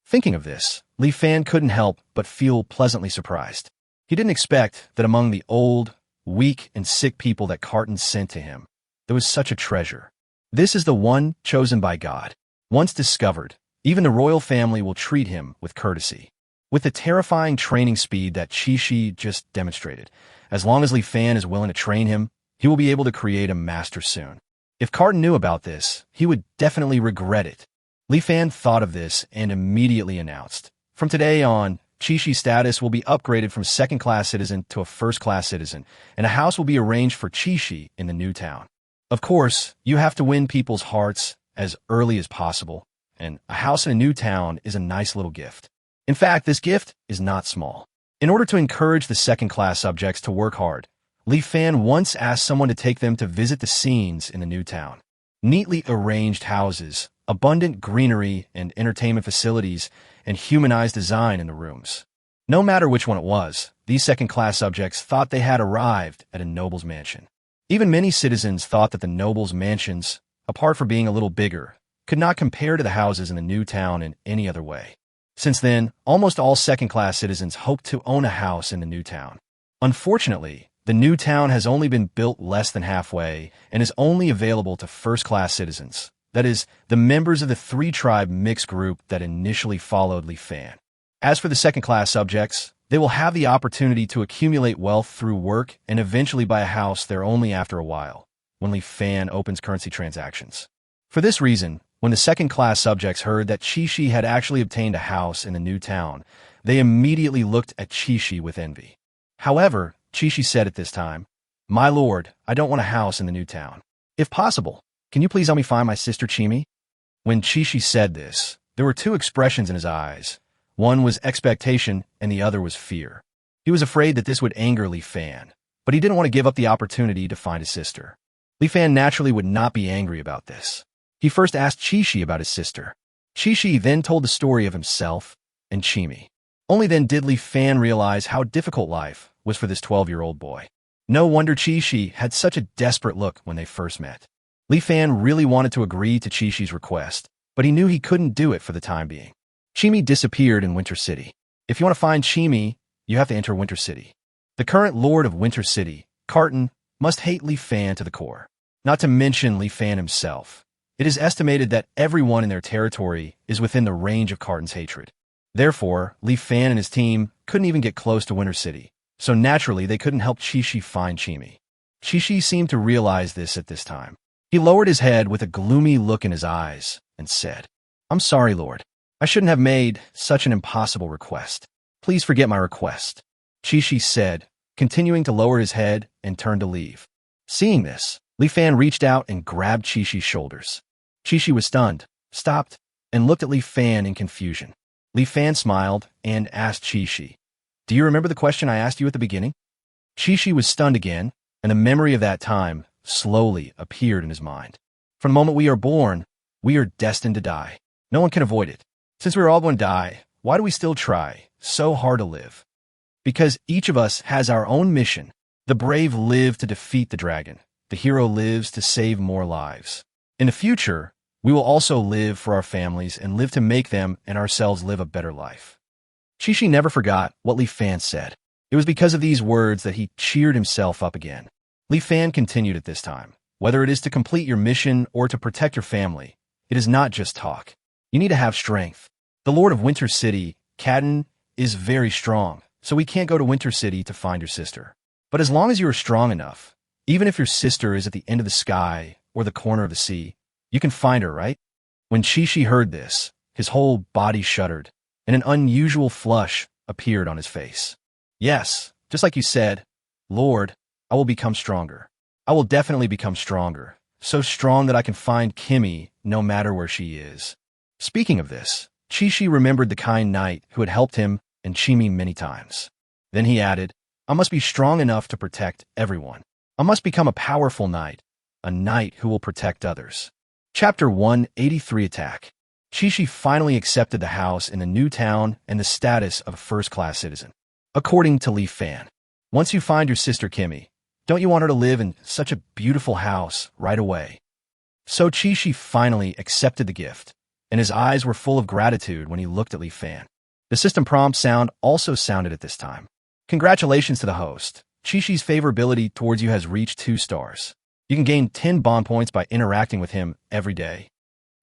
Thinking of this, Li Fan couldn't help but feel pleasantly surprised. He didn't expect that among the old, weak, and sick people that Carton sent to him, there was such a treasure. This is the one chosen by God. Once discovered, even the royal family will treat him with courtesy. With the terrifying training speed that Chi just demonstrated, as long as Li Fan is willing to train him, he will be able to create a master soon. If Carton knew about this, he would definitely regret it. Li Fan thought of this and immediately announced, from today on, Chi-Chi's status will be upgraded from second-class citizen to a first-class citizen, and a house will be arranged for Chi-Chi in the new town. Of course, you have to win people's hearts as early as possible, and a house in a new town is a nice little gift. In fact, this gift is not small. In order to encourage the second-class subjects to work hard, Li Fan once asked someone to take them to visit the scenes in the new town. Neatly arranged houses, abundant greenery and entertainment facilities, and humanized design in the rooms. No matter which one it was, these second-class subjects thought they had arrived at a noble's mansion. Even many citizens thought that the noble's mansions, apart from being a little bigger, could not compare to the houses in the new town in any other way. Since then, almost all second-class citizens hoped to own a house in the new town. Unfortunately, the new town has only been built less than halfway and is only available to first-class citizens. That is, the members of the 3-tribe mixed group that initially followed Li Fan. As for the second-class subjects, They will have the opportunity to accumulate wealth through work and eventually buy a house there only after a while, when Li Fan opens currency transactions. For this reason, when the second-class subjects heard that Qi had actually obtained a house in the new town, they immediately looked at Qi with envy. However, Qi said at this time, "My lord, I don't want a house in the new town. If possible, can you please help me find my sister Qi?" When Qi said this, there were two expressions in his eyes. One was expectation and the other was fear. He was afraid that this would anger Li Fan, but he didn't want to give up the opportunity to find his sister. Li Fan naturally would not be angry about this. He first asked Qi about his sister. Qi then told the story of himself and Qi. Only then did Li Fan realize how difficult life was for this 12-year-old boy. No wonder Qi had such a desperate look when they first met. Li Fan really wanted to agree to Qi's request, but he knew he couldn't do it for the time being. Qi disappeared in Winter City. If you want to find Qi, you have to enter Winter City. The current lord of Winter City, Carton, must hate Li Fan to the core. Not to mention Li Fan himself. It is estimated that everyone in their territory is within the range of Carton's hatred. Therefore, Li Fan and his team couldn't even get close to Winter City, so naturally they couldn't help Qi find Qi. Qi seemed to realize this at this time. He lowered his head with a gloomy look in his eyes and said, "I'm sorry, Lord. I shouldn't have made such an impossible request. Please forget my request," Qi said, continuing to lower his head and turn to leave. Seeing this, Li Fan reached out and grabbed Qi's shoulders. Qi was stunned, stopped, and looked at Li Fan in confusion. Li Fan smiled and asked Qi, "Do you remember the question I asked you at the beginning?" Qi was stunned again, and the memory of that time slowly appeared in his mind. From the moment we are born, we are destined to die. No one can avoid it. Since we are all going to die, why do we still try so hard to live? Because each of us has our own mission. The brave live to defeat the dragon. The hero lives to save more lives. In the future, we will also live for our families and live to make them and ourselves live a better life. Qi never forgot what Li Fan said. It was because of these words that he cheered himself up again. Li Fan continued at this time. Whether it is to complete your mission or to protect your family, it is not just talk. You need to have strength. The Lord of Winter City, Cadden, is very strong, so we can't go to Winter City to find your sister. But as long as you are strong enough, even if your sister is at the end of the sky or the corner of the sea, you can find her, right? When Qi heard this, his whole body shuddered, and an unusual flush appeared on his face. "Yes, just like you said, Lord, I will become stronger. I will definitely become stronger, so strong that I can find Qi no matter where she is." Speaking of this, Qi remembered the kind knight who had helped him and Qi many times. Then he added, "I must be strong enough to protect everyone. I must become a powerful knight, a knight who will protect others." Chapter 183 Attack. Qi finally accepted the house in the new town and the status of a first-class citizen. According to Li Fan, once you find your sister Qi, don't you want her to live in such a beautiful house right away? So Qi finally accepted the gift, and his eyes were full of gratitude when he looked at Li Fan. The system prompt sound also sounded at this time. "Congratulations to the host. Qi's favorability towards you has reached 2 stars. You can gain 10 bond points by interacting with him every day."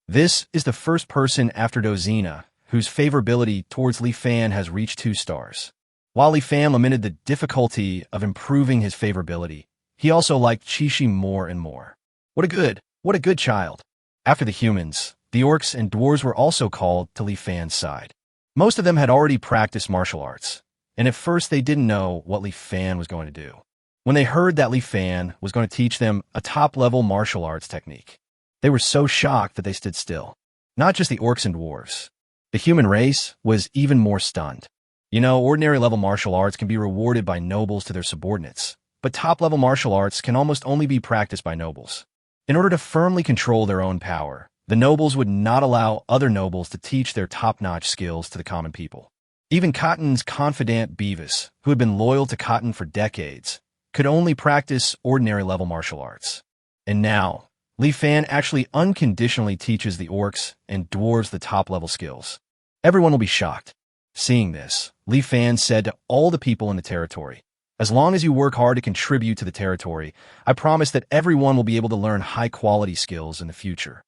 This is the first person after Dozina whose favorability towards Li Fan has reached 2 stars. While Li Fan lamented the difficulty of improving his favorability, he also liked Qi more and more. What a good child. After the humans, the orcs and dwarves were also called to Li Fan's side. Most of them had already practiced martial arts, and at first they didn't know what Li Fan was going to do. When they heard that Li Fan was going to teach them a top-level martial arts technique, they were so shocked that they stood still. Not just the orcs and dwarves. The human race was even more stunned. You know, ordinary-level martial arts can be rewarded by nobles to their subordinates, but top-level martial arts can almost only be practiced by nobles. In order to firmly control their own power, the nobles would not allow other nobles to teach their top-notch skills to the common people. Even Cotton's confidant Beavis, who had been loyal to Cotton for decades, could only practice ordinary-level martial arts. And now, Li Fan actually unconditionally teaches the orcs and dwarves the top-level skills. Everyone will be shocked. Seeing this, Li Fan said to all the people in the territory, "As long as you work hard to contribute to the territory, I promise that everyone will be able to learn high-quality skills in the future."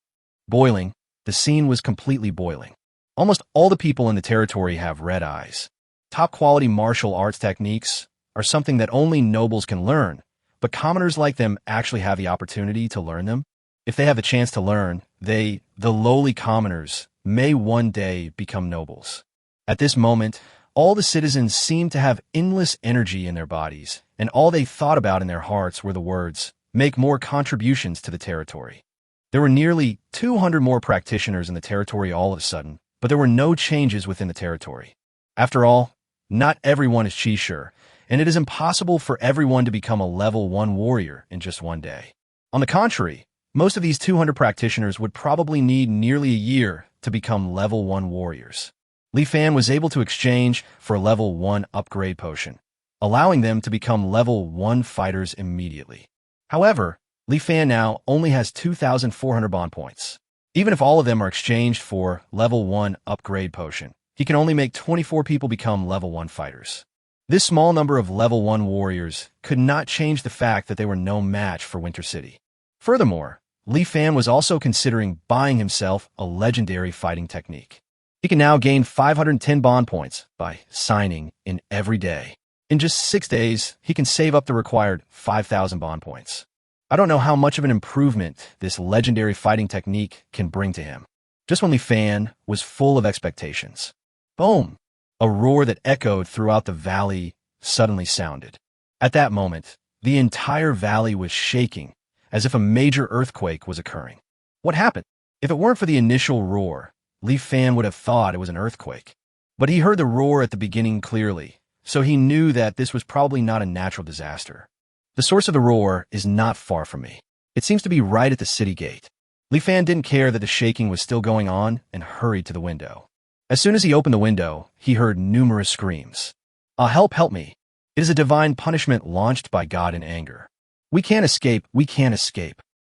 Boiling, the scene was completely boiling. Almost all the people in the territory have red eyes. Top-quality martial arts techniques are something that only nobles can learn, but commoners like them actually have the opportunity to learn them. If they have the chance to learn, the lowly commoners, may one day become nobles. At this moment, all the citizens seemed to have endless energy in their bodies, and all they thought about in their hearts were the words, "Make more contributions to the territory." There were nearly 200 more practitioners in the territory all of a sudden, but there were no changes within the territory. After all, not everyone is chi-sure, and it is impossible for everyone to become a level 1 warrior in just one day. On the contrary, most of these 200 practitioners would probably need nearly a year to become level 1 warriors. Li Fan was able to exchange for a level 1 upgrade potion, allowing them to become level 1 fighters immediately. However, Li Fan now only has 2,400 bond points. Even if all of them are exchanged for level 1 upgrade potion, he can only make 24 people become level 1 fighters. This small number of level 1 warriors could not change the fact that they were no match for Winter City. Furthermore, Li Fan was also considering buying himself a legendary fighting technique. He can now gain 510 bond points by signing in every day. In just 6 days, he can save up the required 5,000 bond points. I don't know how much of an improvement this legendary fighting technique can bring to him. Just when Li Fan was full of expectations, boom! A roar that echoed throughout the valley suddenly sounded. At that moment, the entire valley was shaking, as if a major earthquake was occurring. What happened? If it weren't for the initial roar, Li Fan would have thought it was an earthquake. But he heard the roar at the beginning clearly, so he knew that this was probably not a natural disaster. The source of the roar is not far from me. It seems to be right at the city gate. Li Fan didn't care that the shaking was still going on and hurried to the window. As soon as he opened the window, he heard numerous screams. Help me. It is a divine punishment launched by God in anger. We can't escape.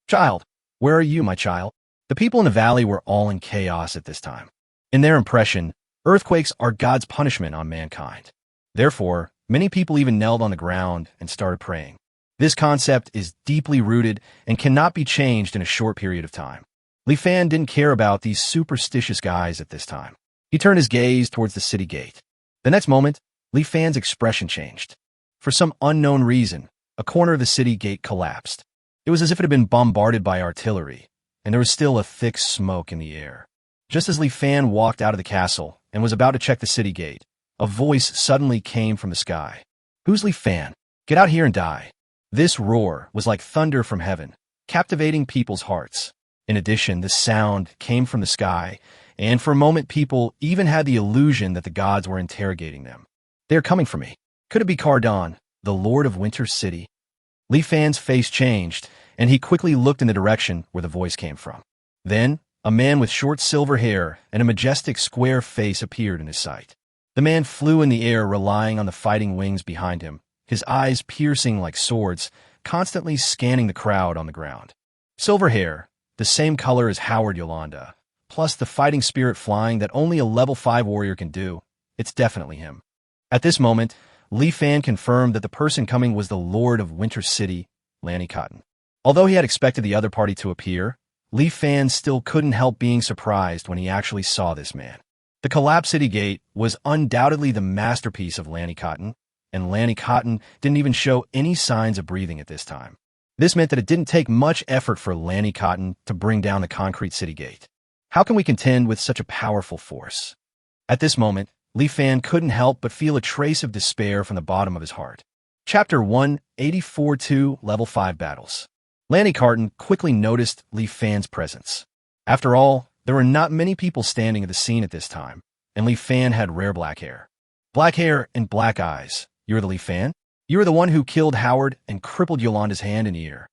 Child, where are you, my child? The people in the valley were all in chaos at this time. In their impression, earthquakes are God's punishment on mankind. Therefore, many people even knelt on the ground and started praying. This concept is deeply rooted and cannot be changed in a short period of time. Li Fan didn't care about these superstitious guys at this time. He turned his gaze towards the city gate. The next moment, Li Fan's expression changed. For some unknown reason, a corner of the city gate collapsed. It was as if it had been bombarded by artillery, and there was still a thick smoke in the air. Just as Li Fan walked out of the castle and was about to check the city gate, a voice suddenly came from the sky. "Who's Li Fan? Get out here and die." This roar was like thunder from heaven, captivating people's hearts. In addition, the sound came from the sky, and for a moment people even had the illusion that the gods were interrogating them. "They are coming for me. Could it be Cardon, the Lord of Winter City?" Li Fan's face changed, and he quickly looked in the direction where the voice came from. Then, a man with short silver hair and a majestic square face appeared in his sight. The man flew in the air, relying on the fighting wings behind him, his eyes piercing like swords, constantly scanning the crowd on the ground. Silver hair, the same color as Howard Yolanda, plus the fighting spirit flying that only a level 5 warrior can do. It's definitely him. At this moment, Li Fan confirmed that the person coming was the Lord of Winter City, Lanny Cotton. Although he had expected the other party to appear, Li Fan still couldn't help being surprised when he actually saw this man. The collapsed city gate was undoubtedly the masterpiece of Lanny Cotton, and Lanny Cotton didn't even show any signs of breathing at this time. This meant that it didn't take much effort for Lanny Cotton to bring down the concrete city gate. How can we contend with such a powerful force? At this moment, Li Fan couldn't help but feel a trace of despair from the bottom of his heart. Chapter 184-2 Level 5 Battles. Lanny Cotton quickly noticed Li Fan's presence. After all, there were not many people standing at the scene at this time, and Li Fan had rare black hair. Black hair and black eyes. You're the Li Fan? You're the one who killed Howard and crippled Yolanda's hand and ear.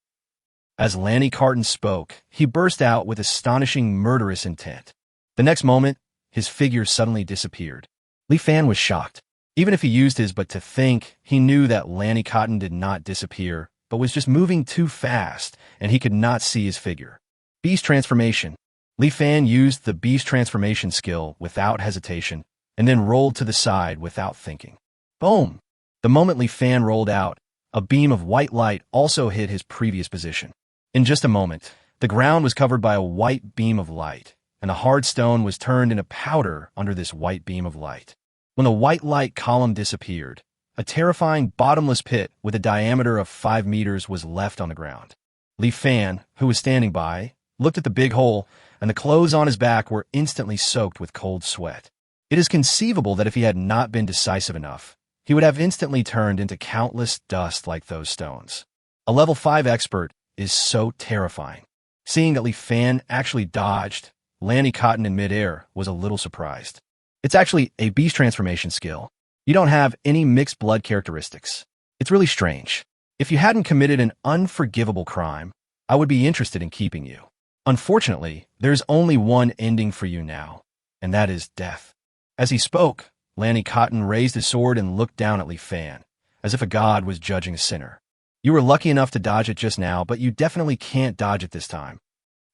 As Lanny Cotton spoke, he burst out with astonishing murderous intent. The next moment, his figure suddenly disappeared. Li Fan was shocked. Even if he used his but to think, he knew that Lanny Cotton did not disappear, but was just moving too fast, and he could not see his figure. Beast Transformation. Li Fan used the Beast Transformation skill without hesitation, and then rolled to the side without thinking. Boom! The moment Li Fan rolled out, a beam of white light also hit his previous position. In just a moment, the ground was covered by a white beam of light, and the hard stone was turned into powder under this white beam of light. When the white light column disappeared, a terrifying bottomless pit with a diameter of 5 meters was left on the ground. Li Fan, who was standing by, looked at the big hole, and the clothes on his back were instantly soaked with cold sweat. It is conceivable that if he had not been decisive enough, he would have instantly turned into countless dust like those stones. A level 5 expert is so terrifying. Seeing that Li Fan actually dodged, Lanny Cotton in midair was a little surprised. It's actually a beast transformation skill. You don't have any mixed blood characteristics. It's really strange. If you hadn't committed an unforgivable crime, I would be interested in keeping you. Unfortunately, there's only one ending for you now, and that is death. As he spoke, Lanny Cotton raised his sword and looked down at Li Fan, as if a god was judging a sinner. You were lucky enough to dodge it just now, but you definitely can't dodge it this time.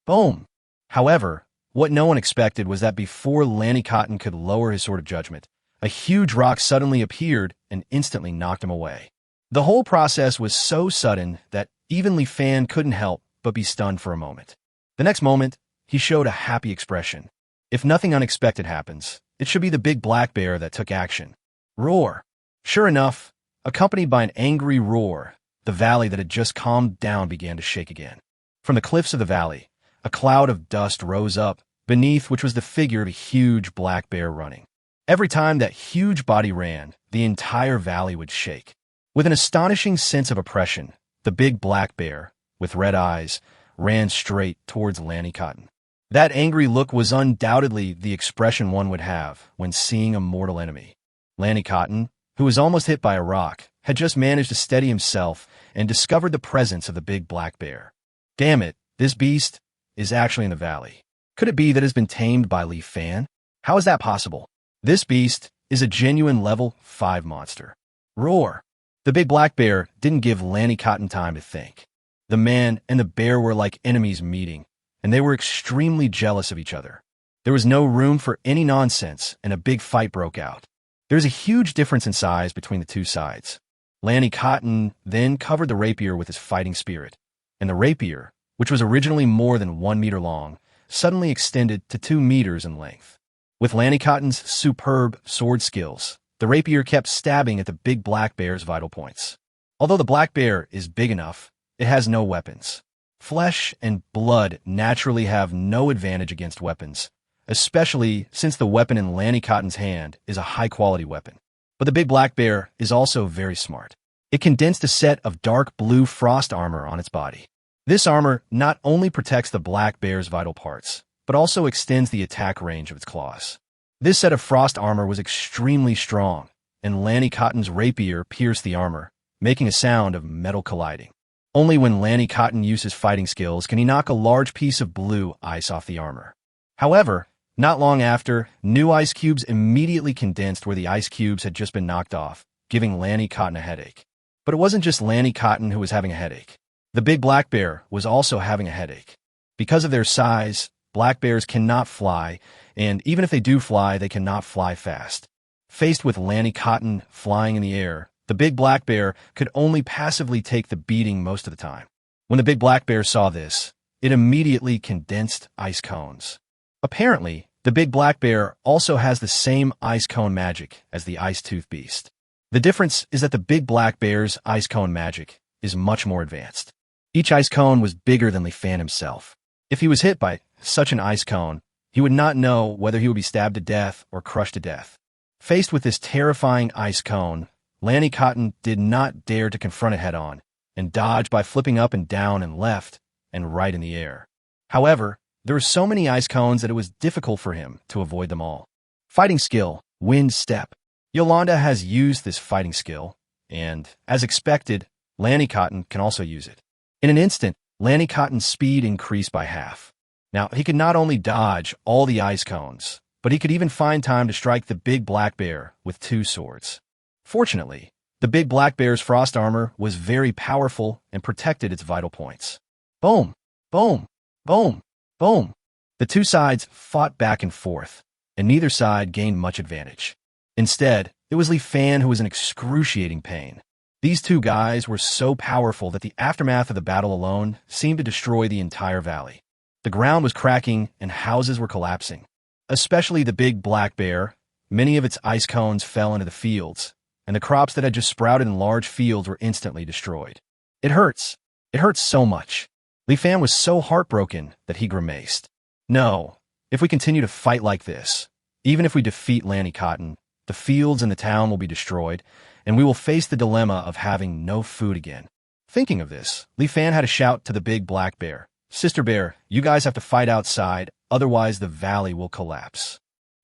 Boom! However, what no one expected was that before Lanny Cotton could lower his sword of judgment, a huge rock suddenly appeared and instantly knocked him away. The whole process was so sudden that even Li Fan couldn't help but be stunned for a moment. The next moment, he showed a happy expression. If nothing unexpected happens, it should be the big black bear that took action. Roar! Sure enough, accompanied by an angry roar, the valley that had just calmed down began to shake again. From the cliffs of the valley, a cloud of dust rose up, beneath which was the figure of a huge black bear running. Every time that huge body ran, the entire valley would shake. With an astonishing sense of oppression, the big black bear, with red eyes, ran straight towards Lanny Cotton. That angry look was undoubtedly the expression one would have when seeing a mortal enemy. Lanny Cotton, who was almost hit by a rock, had just managed to steady himself and discovered the presence of the big black bear. Damn it, this beast is actually in the valley. Could it be that it has been tamed by Li Fan? How is that possible? This beast is a genuine level 5 monster. Roar! The big black bear didn't give Lanny Cotton time to think. The man and the bear were like enemies meeting, and they were extremely jealous of each other. There was no room for any nonsense, and a big fight broke out. There's a huge difference in size between the two sides. Lanny Cotton then covered the rapier with his fighting spirit, and the rapier, which was originally more than 1 meter long, suddenly extended to 2 meters in length. With Lanny Cotton's superb sword skills, the rapier kept stabbing at the big black bear's vital points. Although the black bear is big enough, it has no weapons. Flesh and blood naturally have no advantage against weapons, especially since the weapon in Lanny Cotton's hand is a high-quality weapon. But the big black bear is also very smart. It condensed a set of dark blue frost armor on its body. This armor not only protects the black bear's vital parts, but also extends the attack range of its claws. This set of frost armor was extremely strong, and Lanny Cotton's rapier pierced the armor, making a sound of metal colliding. Only when Lanny Cotton uses fighting skills can he knock a large piece of blue ice off the armor. However, not long after, new ice cubes immediately condensed where the ice cubes had just been knocked off, giving Lanny Cotton a headache. But it wasn't just Lanny Cotton who was having a headache. The big black bear was also having a headache. Because of their size, black bears cannot fly, and even if they do fly, they cannot fly fast. Faced with Lanny Cotton flying in the air, the big black bear could only passively take the beating most of the time. When the big black bear saw this, it immediately condensed ice cones. Apparently, the big black bear also has the same ice cone magic as the ice tooth beast. The difference is that the big black bear's ice cone magic is much more advanced. Each ice cone was bigger than Li Fan himself. If he was hit by such an ice cone, he would not know whether he would be stabbed to death or crushed to death. Faced with this terrifying ice cone, Lanny Cotton did not dare to confront it head-on, and dodged by flipping up and down and left and right in the air. However, there were so many ice cones that it was difficult for him to avoid them all. Fighting skill, Wind Step. Yolanda has used this fighting skill, and, as expected, Lanny Cotton can also use it. In an instant, Lanny Cotton's speed increased by half. Now, he could not only dodge all the ice cones, but he could even find time to strike the big black bear with 2 swords. Fortunately, the big black bear's frost armor was very powerful and protected its vital points. Boom! Boom! Boom! Boom! The two sides fought back and forth, and neither side gained much advantage. Instead, it was Li Fan who was in excruciating pain. These two guys were so powerful that the aftermath of the battle alone seemed to destroy the entire valley. The ground was cracking and houses were collapsing. Especially the big black bear Many of its ice cones fell into the fields, and the crops that had just sprouted in large fields were instantly destroyed. It hurts. It hurts so much. Li Fan was so heartbroken that he grimaced. No, if we continue to fight like this, even if we defeat Lanny Cotton, the fields and the town will be destroyed, and we will face the dilemma of having no food again. Thinking of this, Li Fan had a shout to the big black bear. Sister Bear, you guys have to fight outside, otherwise the valley will collapse.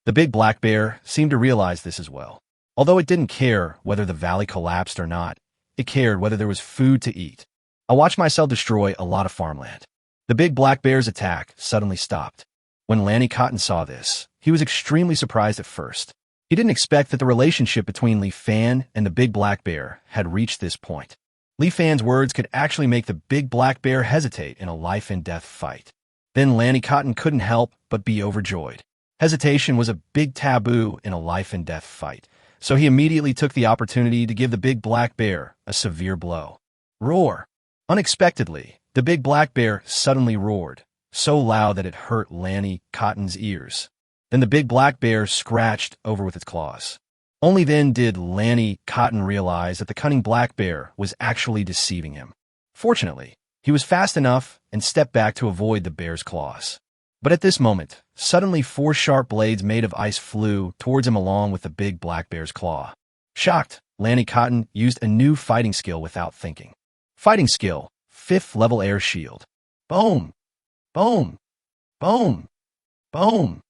The big black bear seemed to realize this as well. Although it didn't care whether the valley collapsed or not, it cared whether there was food to eat. I watched myself destroy a lot of farmland. The big black bear's attack suddenly stopped. When Lanny Cotton saw this, he was extremely surprised at first. He didn't expect that the relationship between Li Fan and the big black bear had reached this point. Li Fan's words could actually make the big black bear hesitate in a life-and-death fight. Then Lanny Cotton couldn't help but be overjoyed. Hesitation was a big taboo in a life-and-death fight, so he immediately took the opportunity to give the big black bear a severe blow. Roar! Unexpectedly, the big black bear suddenly roared, so loud that it hurt Lanny Cotton's ears. Then the big black bear scratched over with its claws. Only then did Lanny Cotton realize that the cunning black bear was actually deceiving him. Fortunately, he was fast enough and stepped back to avoid the bear's claws. But at this moment, suddenly 4 sharp blades made of ice flew towards him along with the big black bear's claw. Shocked, Lanny Cotton used a new fighting skill without thinking. Fighting skill, 5th level air shield. Boom! Boom! Boom! Boom!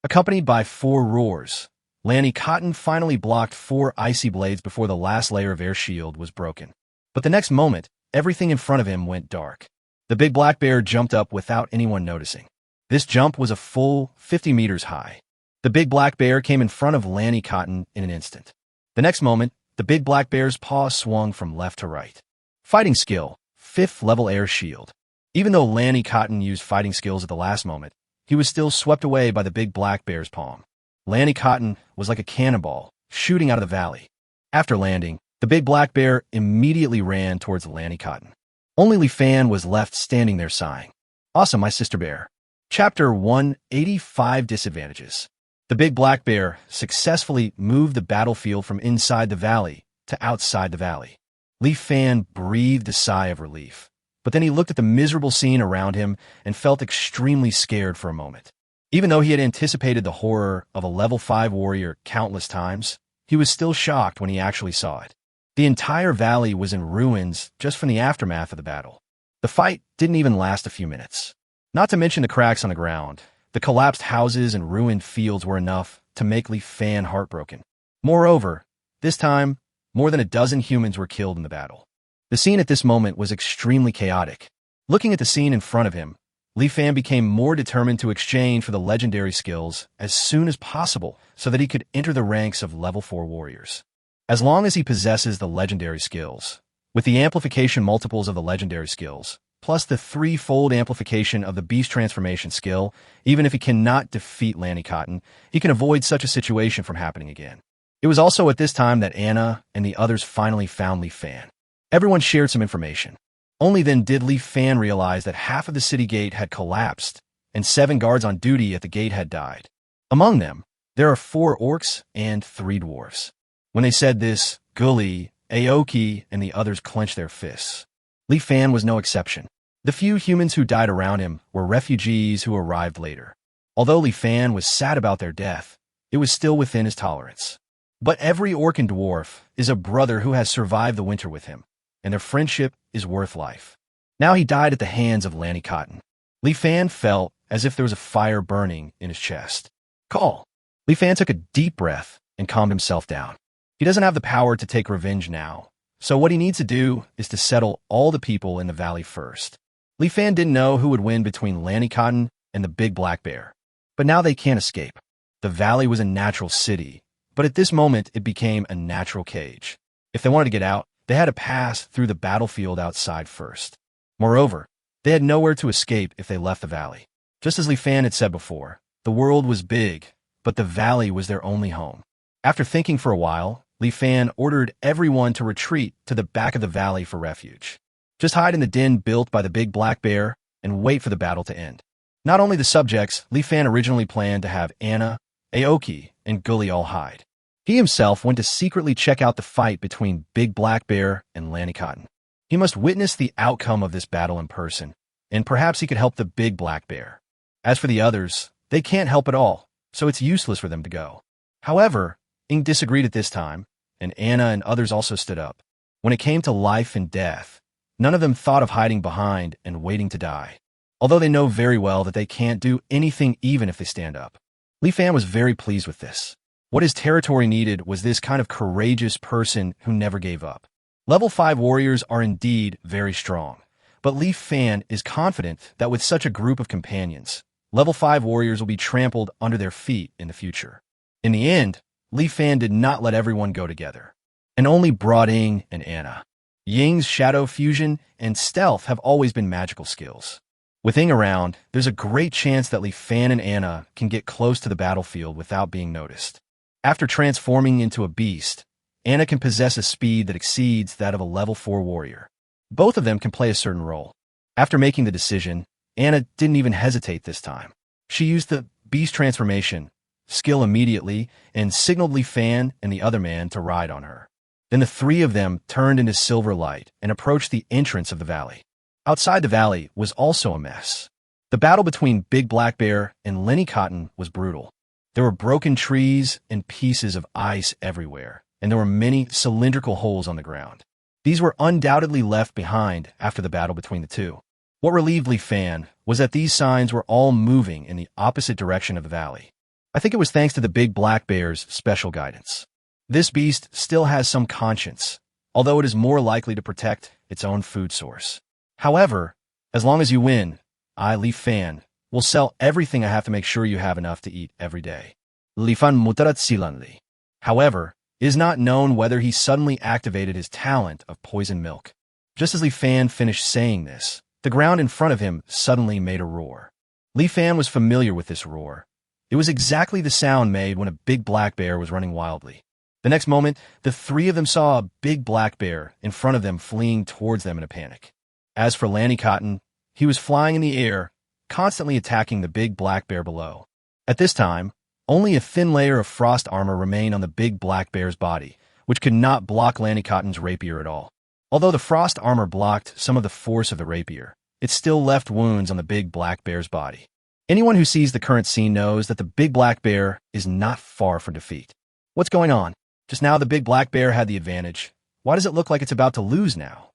Accompanied by 4 roars, Lanny Cotton finally blocked 4 icy blades before the last layer of air shield was broken. But the next moment, everything in front of him went dark. The big black bear jumped up without anyone noticing. This jump was a full 50 meters high. The big black bear came in front of Lanny Cotton in an instant. The next moment, the big black bear's paw swung from left to right. Fighting skill, 5th level air shield. Even though Lanny Cotton used fighting skills at the last moment, he was still swept away by the big black bear's palm. Lanny Cotton was like a cannonball, shooting out of the valley. After landing, the big black bear immediately ran towards Lanny Cotton. Only Li Fan was left standing there sighing. Awesome, my sister bear. Chapter 185 Disadvantages. The big black bear successfully moved the battlefield from inside the valley to outside the valley. Li Fan breathed a sigh of relief, but then he looked at the miserable scene around him and felt extremely scared for a moment. Even though he had anticipated the horror of a level 5 warrior countless times, he was still shocked when he actually saw it. The entire valley was in ruins just from the aftermath of the battle. The fight didn't even last a few minutes. Not to mention the cracks on the ground, the collapsed houses and ruined fields were enough to make Li Fan heartbroken. Moreover, this time, more than a dozen humans were killed in the battle. The scene at this moment was extremely chaotic. Looking at the scene in front of him, Li Fan became more determined to exchange for the legendary skills as soon as possible so that he could enter the ranks of level 4 warriors. As long as he possesses the legendary skills, with the amplification multiples of the legendary skills, plus the 3-fold amplification of the beast transformation skill, even if he cannot defeat Lanny Cotton, he can avoid such a situation from happening again. It was also at this time that Anna and the others finally found Li Fan. Everyone shared some information. Only then did Li Fan realize that half of the city gate had collapsed, and 7 guards on duty at the gate had died. Among them, there are 4 orcs and 3 dwarves. When they said this, Gully, Aoki, and the others clenched their fists. Li Fan was no exception. The few humans who died around him were refugees who arrived later. Although Li Fan was sad about their death, it was still within his tolerance. But every orc and dwarf is a brother who has survived the winter with him, and their friendship is worth life. Now he died at the hands of Lanny Cotton. Li Fan felt as if there was a fire burning in his chest. Call. Li Fan took a deep breath and calmed himself down. He doesn't have the power to take revenge now, so what he needs to do is to settle all the people in the valley first. Li Fan didn't know who would win between Lanny Cotton and the big black bear, but now they can't escape. The valley was a natural city, but at this moment it became a natural cage. If they wanted to get out, they had to pass through the battlefield outside first. Moreover, they had nowhere to escape if they left the valley. Just as Li Fan had said before, the world was big, but the valley was their only home. After thinking for a while, Li Fan ordered everyone to retreat to the back of the valley for refuge. Just hide in the den built by the big black bear and wait for the battle to end. Not only the subjects, Li Fan originally planned to have Anna, Aoki and Gully all hide. He himself went to secretly check out the fight between Big Black Bear and Lanny Cotton. He must witness the outcome of this battle in person, and perhaps he could help the Big Black Bear. As for the others, they can't help at all, so it's useless for them to go. However, Ing disagreed at this time, and Anna and others also stood up. When it came to life and death, none of them thought of hiding behind and waiting to die, although they know very well that they can't do anything even if they stand up. Li Fan was very pleased with this. What his territory needed was this kind of courageous person who never gave up. Level 5 warriors are indeed very strong, but Li Fan is confident that with such a group of companions, level 5 warriors will be trampled under their feet in the future. In the end, Li Fan did not let everyone go together, and only brought Ing and Anna. Ying's shadow fusion and stealth have always been magical skills. With Ing around, there's a great chance that Li Fan and Anna can get close to the battlefield without being noticed. After transforming into a beast, Anna can possess a speed that exceeds that of a level 4 warrior. Both of them can play a certain role. After making the decision, Anna didn't even hesitate this time. She used the beast transformation skill immediately and signaled Li Fan and the other man to ride on her. Then the three of them turned into silver light and approached the entrance of the valley. Outside the valley was also a mess. The battle between Big Black Bear and Lenny Cotton was brutal. There were broken trees and pieces of ice everywhere, and there were many cylindrical holes on the ground. These were undoubtedly left behind after the battle between the two. What relieved Li Fan was that these signs were all moving in the opposite direction of the valley. I think it was thanks to the Big Black Bear's special guidance. This beast still has some conscience, although it is more likely to protect its own food source. However, as long as you win, I, Li Fan, will sell everything I have to make sure you have enough to eat every day. Li Fan mutarat silanli. However, it is not known whether he suddenly activated his talent of poison milk. Just as Li Fan finished saying this, the ground in front of him suddenly made a roar. Li Fan was familiar with this roar. It was exactly the sound made when a big black bear was running wildly. The next moment, the three of them saw a big black bear in front of them fleeing towards them in a panic. As for Lanny Cotton, he was flying in the air, constantly attacking the big black bear below. At this time, only a thin layer of frost armor remained on the big black bear's body, which could not block Lanny Cotton's rapier at all. Although the frost armor blocked some of the force of the rapier, it still left wounds on the big black bear's body. Anyone who sees the current scene knows that the big black bear is not far from defeat. What's going on? Just now the big black bear had the advantage. Why does it look like it's about to lose now?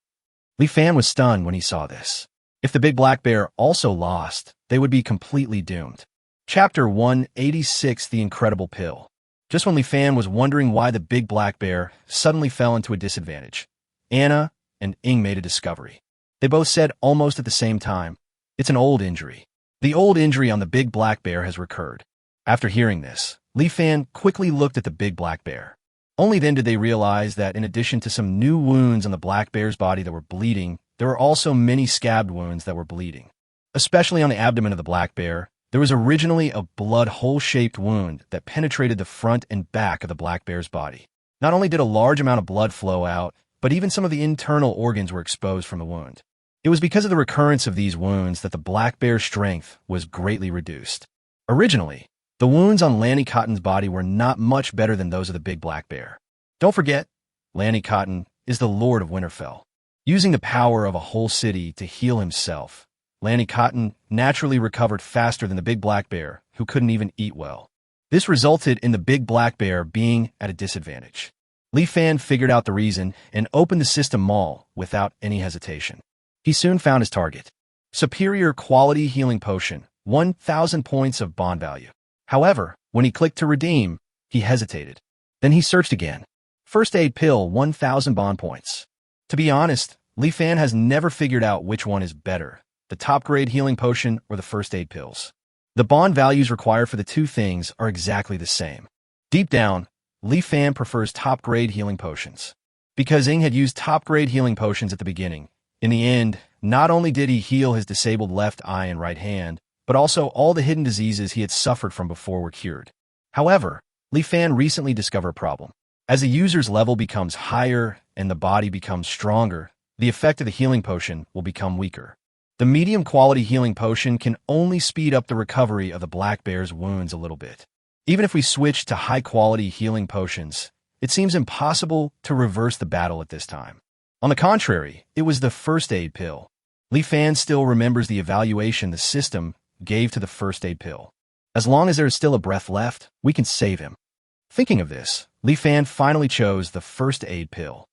Li Fan was stunned when he saw this. If the big black bear also lost, they would be completely doomed. Chapter 186, The Incredible Pill. Just when Li Fan was wondering why the big black bear suddenly fell into a disadvantage, Anna and Ing made a discovery. They both said almost at the same time, "It's an old injury. The old injury on the big black bear has recurred." After hearing this, Li Fan quickly looked at the big black bear. Only then did they realize that in addition to some new wounds on the black bear's body that were bleeding, there were also many scabbed wounds that were bleeding. Especially on the abdomen of the black bear, there was originally a blood hole-shaped wound that penetrated the front and back of the black bear's body. Not only did a large amount of blood flow out, but even some of the internal organs were exposed from the wound. It was because of the recurrence of these wounds that the black bear's strength was greatly reduced. Originally, the wounds on Lanny Cotton's body were not much better than those of the big black bear. Don't forget, Lanny Cotton is the Lord of Winterfell. Using the power of a whole city to heal himself, Lanny Cotton naturally recovered faster than the big black bear, who couldn't even eat well. This resulted in the big black bear being at a disadvantage. Li Fan figured out the reason and opened the system mall without any hesitation. He soon found his target. Superior quality healing potion, 1,000 points of bond value. However, when he clicked to redeem, he hesitated. Then he searched again. First aid pill, 1,000 bond points. To be honest, Li Fan has never figured out which one is better, the top-grade healing potion or the first aid pills. The bond values required for the two things are exactly the same. Deep down, Li Fan prefers top-grade healing potions. Because Ing had used top-grade healing potions at the beginning, in the end, not only did he heal his disabled left eye and right hand, but also all the hidden diseases he had suffered from before were cured. However, Li Fan recently discovered a problem. As a user's level becomes higher and the body becomes stronger, the effect of the healing potion will become weaker. The medium-quality healing potion can only speed up the recovery of the black bear's wounds a little bit. Even if we switch to high-quality healing potions, it seems impossible to reverse the battle at this time. On the contrary, it was the first aid pill. Li Fan still remembers the evaluation the system gave to the first aid pill. As long as there is still a breath left, we can save him. Thinking of this, Li Fan finally chose the first aid pill.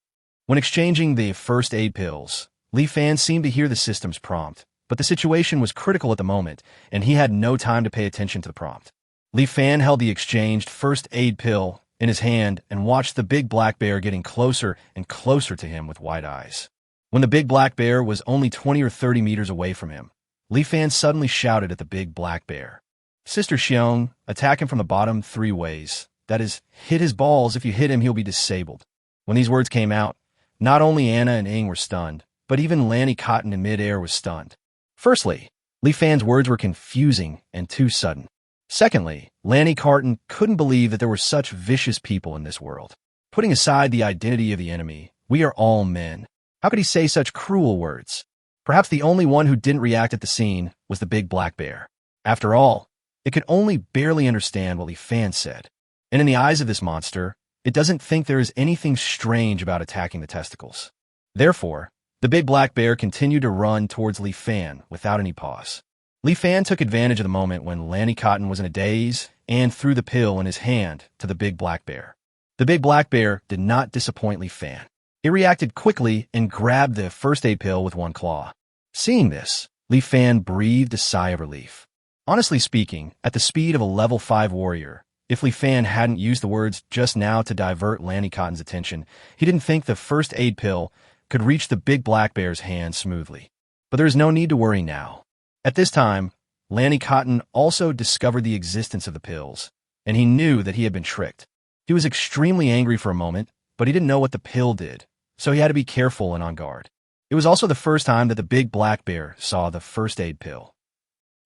When exchanging the first aid pills, Li Fan seemed to hear the system's prompt, but the situation was critical at the moment, and he had no time to pay attention to the prompt. Li Fan held the exchanged first aid pill in his hand and watched the big black bear getting closer and closer to him with wide eyes. When the big black bear was only 20 or 30 meters away from him, Li Fan suddenly shouted at the big black bear, "Sister Xiong, attack him from the bottom 3 ways. That is, hit his balls. If you hit him, he'll be disabled." When these words came out, not only Anna and Ing were stunned, but even Lanny Cotton in midair was stunned. Firstly, Li Fan's words were confusing and too sudden. Secondly, Lanny Cotton couldn't believe that there were such vicious people in this world. Putting aside the identity of the enemy, we are all men. How could he say such cruel words? Perhaps the only one who didn't react at the scene was the big black bear. After all, it could only barely understand what Li Fan said. And in the eyes of this monster, it doesn't think there is anything strange about attacking the testicles. Therefore, the big black bear continued to run towards Li Fan without any pause. Li Fan took advantage of the moment when Lanny Cotton was in a daze and threw the pill in his hand to the big black bear. The big black bear did not disappoint Li Fan. It reacted quickly and grabbed the first aid pill with one claw. Seeing this, Li Fan breathed a sigh of relief. Honestly speaking, at the speed of a level 5 warrior, if Li Fan hadn't used the words just now to divert Lanny Cotton's attention, he didn't think the first aid pill could reach the big black bear's hand smoothly. But there is no need to worry now. At this time, Lanny Cotton also discovered the existence of the pills, and he knew that he had been tricked. He was extremely angry for a moment, but he didn't know what the pill did, so he had to be careful and on guard. It was also the first time that the big black bear saw the first aid pill.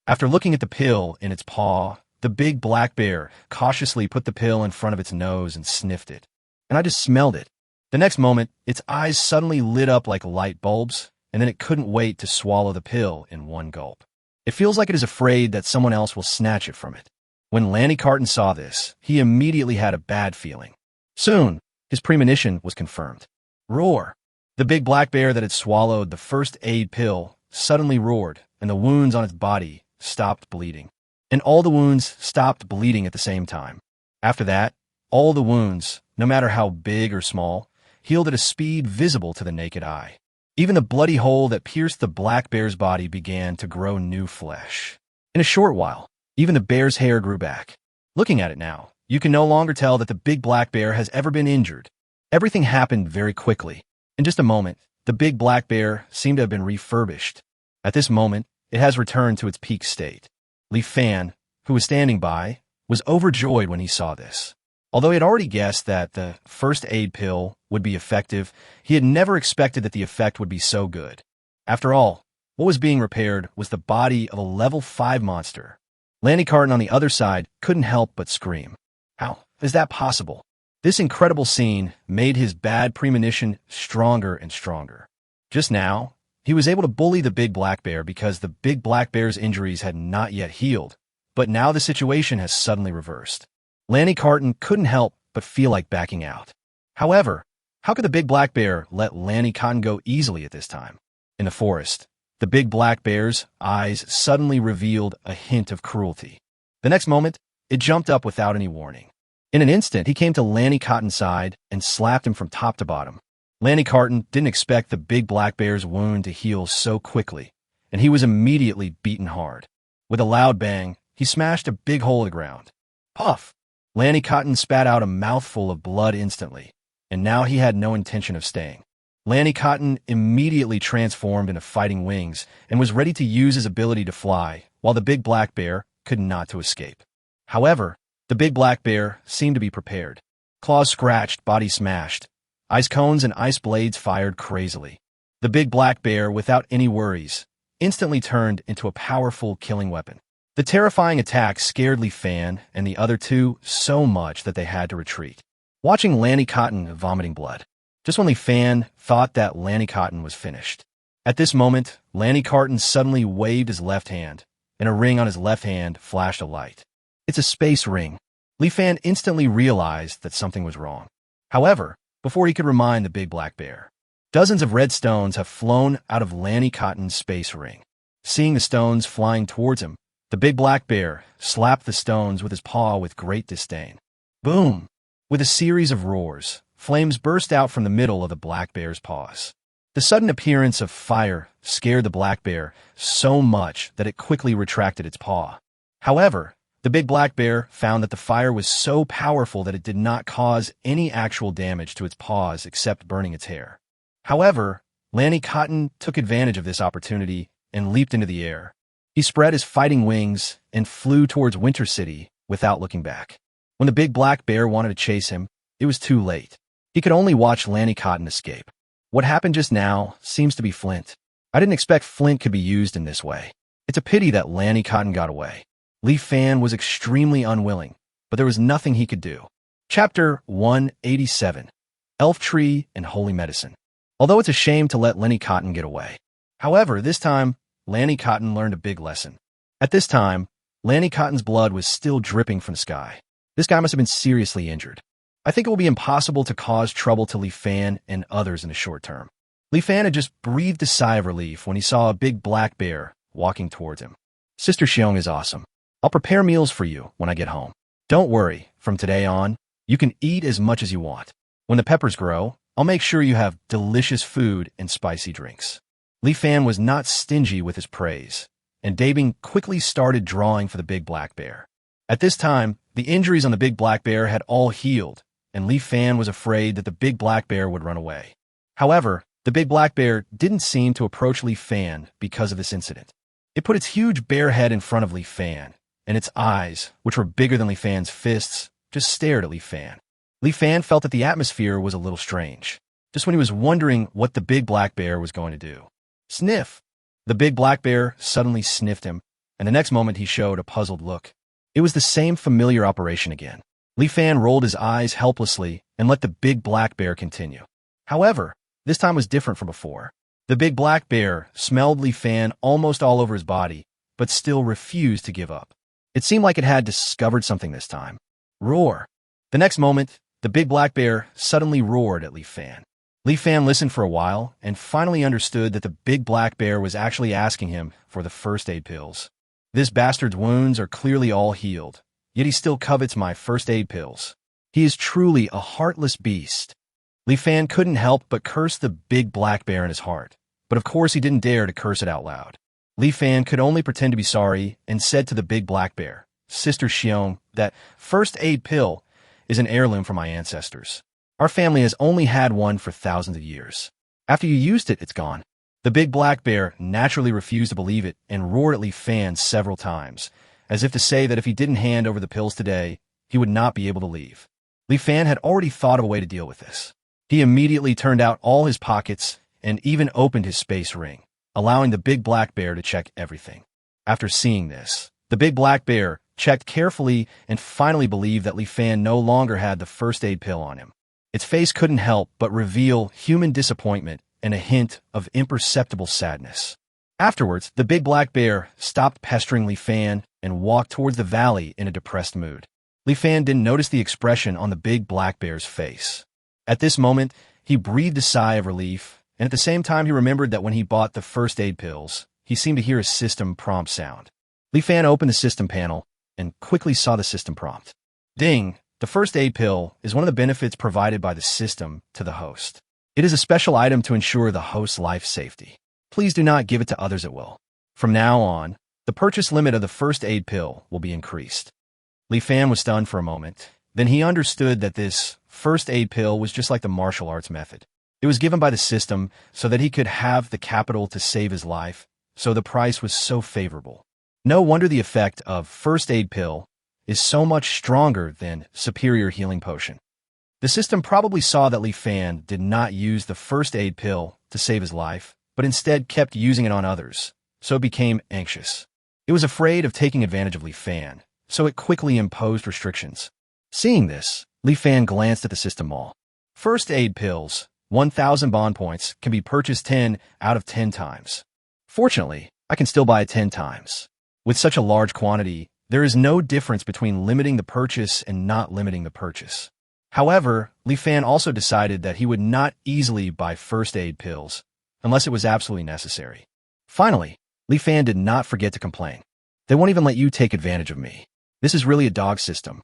After looking at the pill in its paw, the big black bear cautiously put the pill in front of its nose and sniffed it. And I just smelled it. The next moment, its eyes suddenly lit up like light bulbs, and then it couldn't wait to swallow the pill in one gulp. It feels like it is afraid that someone else will snatch it from it. When Lanny Cotton saw this, he immediately had a bad feeling. Soon, his premonition was confirmed. Roar! The big black bear that had swallowed the first aid pill suddenly roared, and the wounds on its body stopped bleeding. And all the wounds stopped bleeding at the same time. After that, all the wounds, no matter how big or small, healed at a speed visible to the naked eye. Even the bloody hole that pierced the black bear's body began to grow new flesh. In a short while, even the bear's hair grew back. Looking at it now, you can no longer tell that the big black bear has ever been injured. Everything happened very quickly. In just a moment, the big black bear seemed to have been refurbished. At this moment, it has returned to its peak state. Li Fan, who was standing by, was overjoyed when he saw this. Although he had already guessed that the first aid pill would be effective, he had never expected that the effect would be so good. After all, what was being repaired was the body of a level 5 monster. Lanny Cotton on the other side couldn't help but scream. How is that possible? This incredible scene made his bad premonition stronger and stronger. Just now, he was able to bully the big black bear because the big black bear's injuries had not yet healed, but now the situation has suddenly reversed. Lanny Cotton couldn't help but feel like backing out. However, how could the big black bear let Lanny Cotton go easily at this time? In the forest, the big black bear's eyes suddenly revealed a hint of cruelty. The next moment, it jumped up without any warning. In an instant, he came to Lanny Cotton's side and slapped him from top to bottom. Lanny Cotton didn't expect the big black bear's wound to heal so quickly, and he was immediately beaten hard. With a loud bang, he smashed a big hole in the ground. Puff! Lanny Cotton spat out a mouthful of blood instantly, and now he had no intention of staying. Lanny Cotton immediately transformed into fighting wings and was ready to use his ability to fly, while the big black bear could not to escape. However, the big black bear seemed to be prepared. Claws scratched, body smashed. Ice cones and ice blades fired crazily. The big black bear, without any worries, instantly turned into a powerful killing weapon. The terrifying attack scared Li Fan and the other two so much that they had to retreat, watching Lanny Cotton vomiting blood. Just when Li Fan thought that Lanny Cotton was finished. At this moment, Lanny Cotton suddenly waved his left hand, and a ring on his left hand flashed a light. It's a space ring. Li Fan instantly realized that something was wrong. However, before he could remind the big black bear, dozens of red stones have flown out of Lanny Cotton's space ring. Seeing the stones flying towards him, the big black bear slapped the stones with his paw with great disdain. Boom! With a series of roars, flames burst out from the middle of the black bear's paws. The sudden appearance of fire scared the black bear so much that it quickly retracted its paw. However, the big black bear found that the fire was so powerful that it did not cause any actual damage to its paws except burning its hair. However, Lanny Cotton took advantage of this opportunity and leaped into the air. He spread his fighting wings and flew towards Winter City without looking back. When the big black bear wanted to chase him, it was too late. He could only watch Lanny Cotton escape. What happened just now seems to be Flint. I didn't expect Flint could be used in this way. It's a pity that Lanny Cotton got away. Li Fan was extremely unwilling, but there was nothing he could do. Chapter 187, Elf Tree and Holy Medicine. Although it's a shame to let Lanny Cotton get away. However, this time, Lanny Cotton learned a big lesson. At this time, Lanny Cotton's blood was still dripping from the sky. This guy must have been seriously injured. I think it will be impossible to cause trouble to Li Fan and others in the short term. Li Fan had just breathed a sigh of relief when he saw a big black bear walking towards him. Sister Xiong is awesome. I'll prepare meals for you when I get home. Don't worry, from today on, you can eat as much as you want. When the peppers grow, I'll make sure you have delicious food and spicy drinks. Li Fan was not stingy with his praise, and Dabing quickly started drawing for the big black bear. At this time, the injuries on the big black bear had all healed, and Li Fan was afraid that the big black bear would run away. However, the big black bear didn't seem to approach Li Fan because of this incident. It put its huge bear head in front of Li Fan, and its eyes, which were bigger than Li Fan's fists, just stared at Li Fan. Li Fan felt that the atmosphere was a little strange, just when he was wondering what the big black bear was going to do. Sniff! The big black bear suddenly sniffed him, and the next moment he showed a puzzled look. It was the same familiar operation again. Li Fan rolled his eyes helplessly and let the big black bear continue. However, this time was different from before. The big black bear smelled Li Fan almost all over his body, but still refused to give up. It seemed like it had discovered something this time. Roar! The next moment, the big black bear suddenly roared at Li Fan. Li Fan listened for a while and finally understood that the big black bear was actually asking him for the first aid pills. This bastard's wounds are clearly all healed, yet he still covets my first aid pills. He is truly a heartless beast. Li Fan couldn't help but curse the big black bear in his heart, but of course he didn't dare to curse it out loud. Li Fan could only pretend to be sorry and said to the big black bear, Sister Xiong, that first aid pill is an heirloom from my ancestors. Our family has only had one for thousands of years. After you used it, it's gone. The big black bear naturally refused to believe it and roared at Li Fan several times, as if to say that if he didn't hand over the pills today, he would not be able to leave. Li Fan had already thought of a way to deal with this. He immediately turned out all his pockets and even opened his space ring, allowing the big black bear to check everything. After seeing this, the big black bear checked carefully and finally believed that Li Fan no longer had the first aid pill on him. Its face couldn't help but reveal human disappointment and a hint of imperceptible sadness. Afterwards, the big black bear stopped pestering Li Fan and walked towards the valley in a depressed mood. Li Fan didn't notice the expression on the big black bear's face. At this moment, he breathed a sigh of relief, and at the same time he remembered that when he bought the first aid pills, he seemed to hear a system prompt sound. Li Fan opened the system panel and quickly saw the system prompt. Ding! The first aid pill is one of the benefits provided by the system to the host. It is a special item to ensure the host's life safety. Please do not give it to others at will. From now on, the purchase limit of the first aid pill will be increased. Li Fan was stunned for a moment. Then he understood that this first aid pill was just like the martial arts method. It was given by the system so that he could have the capital to save his life, so the price was so favorable. No wonder the effect of first aid pill is so much stronger than superior healing potion. The system probably saw that Li Fan did not use the first aid pill to save his life, but instead kept using it on others, so it became anxious. It was afraid of taking advantage of Li Fan, so it quickly imposed restrictions. Seeing this, Li Fan glanced at the system all. First aid pills, 1,000 bond points, can be purchased 10 out of 10 times. Fortunately, I can still buy it 10 times. With such a large quantity, There is no difference between limiting the purchase and not limiting the purchase. However, Li Fan also decided that he would not easily buy first aid pills unless it was absolutely necessary. Finally, Li Fan did not forget to complain. They won't even let you take advantage of me. This is really a dog system.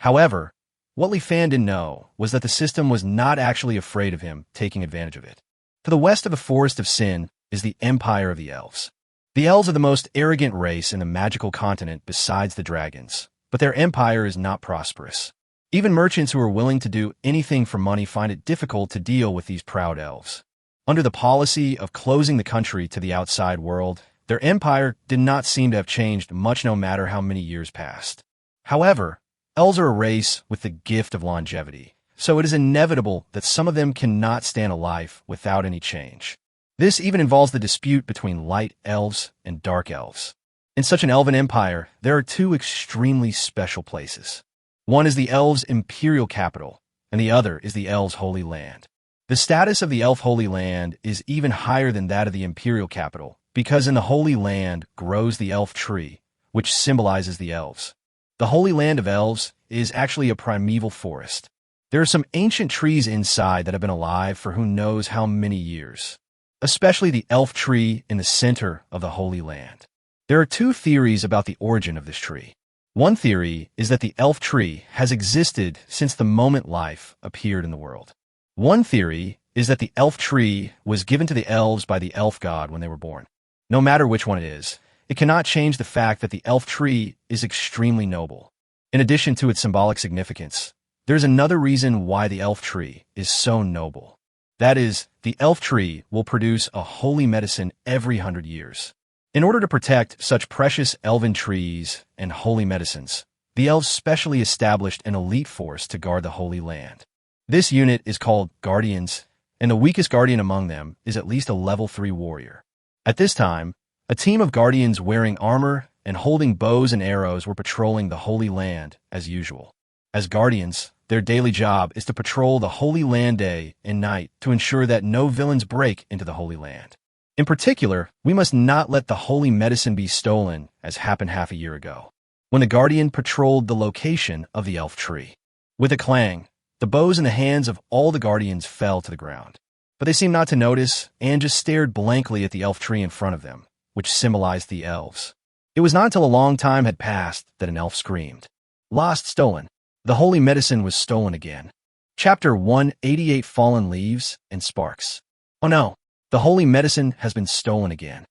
However, what Li Fan didn't know was that the system was not actually afraid of him taking advantage of it. To the west of the Forest of Sin is the Empire of the Elves. The elves are the most arrogant race in the magical continent besides the dragons, but their empire is not prosperous. Even merchants who are willing to do anything for money find it difficult to deal with these proud elves. Under the policy of closing the country to the outside world, their empire did not seem to have changed much no matter how many years passed. However, elves are a race with the gift of longevity, so it is inevitable that some of them cannot stand a life without any change. This even involves the dispute between light elves and dark elves. In such an elven empire, there are two extremely special places. One is the elves' imperial capital, and the other is the elves' holy land. The status of the elf holy land is even higher than that of the imperial capital, because in the holy land grows the elf tree, which symbolizes the elves. The holy land of elves is actually a primeval forest. There are some ancient trees inside that have been alive for who knows how many years, especially the elf tree in the center of the holy land. There are two theories about the origin of this tree. One theory is that the elf tree has existed since the moment life appeared in the world. One theory is that the elf tree was given to the elves by the elf god when they were born. No matter which one it is, it cannot change the fact that the elf tree is extremely noble. In addition to its symbolic significance, there's another reason why the elf tree is so noble. That is, the elf tree will produce a holy medicine every 100 years. In order to protect such precious elven trees and holy medicines, the elves specially established an elite force to guard the holy land. This unit is called Guardians, and the weakest guardian among them is at least a level 3 warrior. At this time, a team of guardians wearing armor and holding bows and arrows were patrolling the holy land as usual. As guardians, their daily job is to patrol the holy land day and night to ensure that no villains break into the holy land. In particular, we must not let the holy medicine be stolen, as happened half a year ago, when the guardian patrolled the location of the elf tree. With a clang, the bows in the hands of all the guardians fell to the ground. But they seemed not to notice and just stared blankly at the elf tree in front of them, which symbolized the elves. It was not until a long time had passed that an elf screamed. Lost, stolen. The holy medicine was stolen again. Chapter 188 Fallen Leaves and Sparks. Oh no, the holy medicine has been stolen again.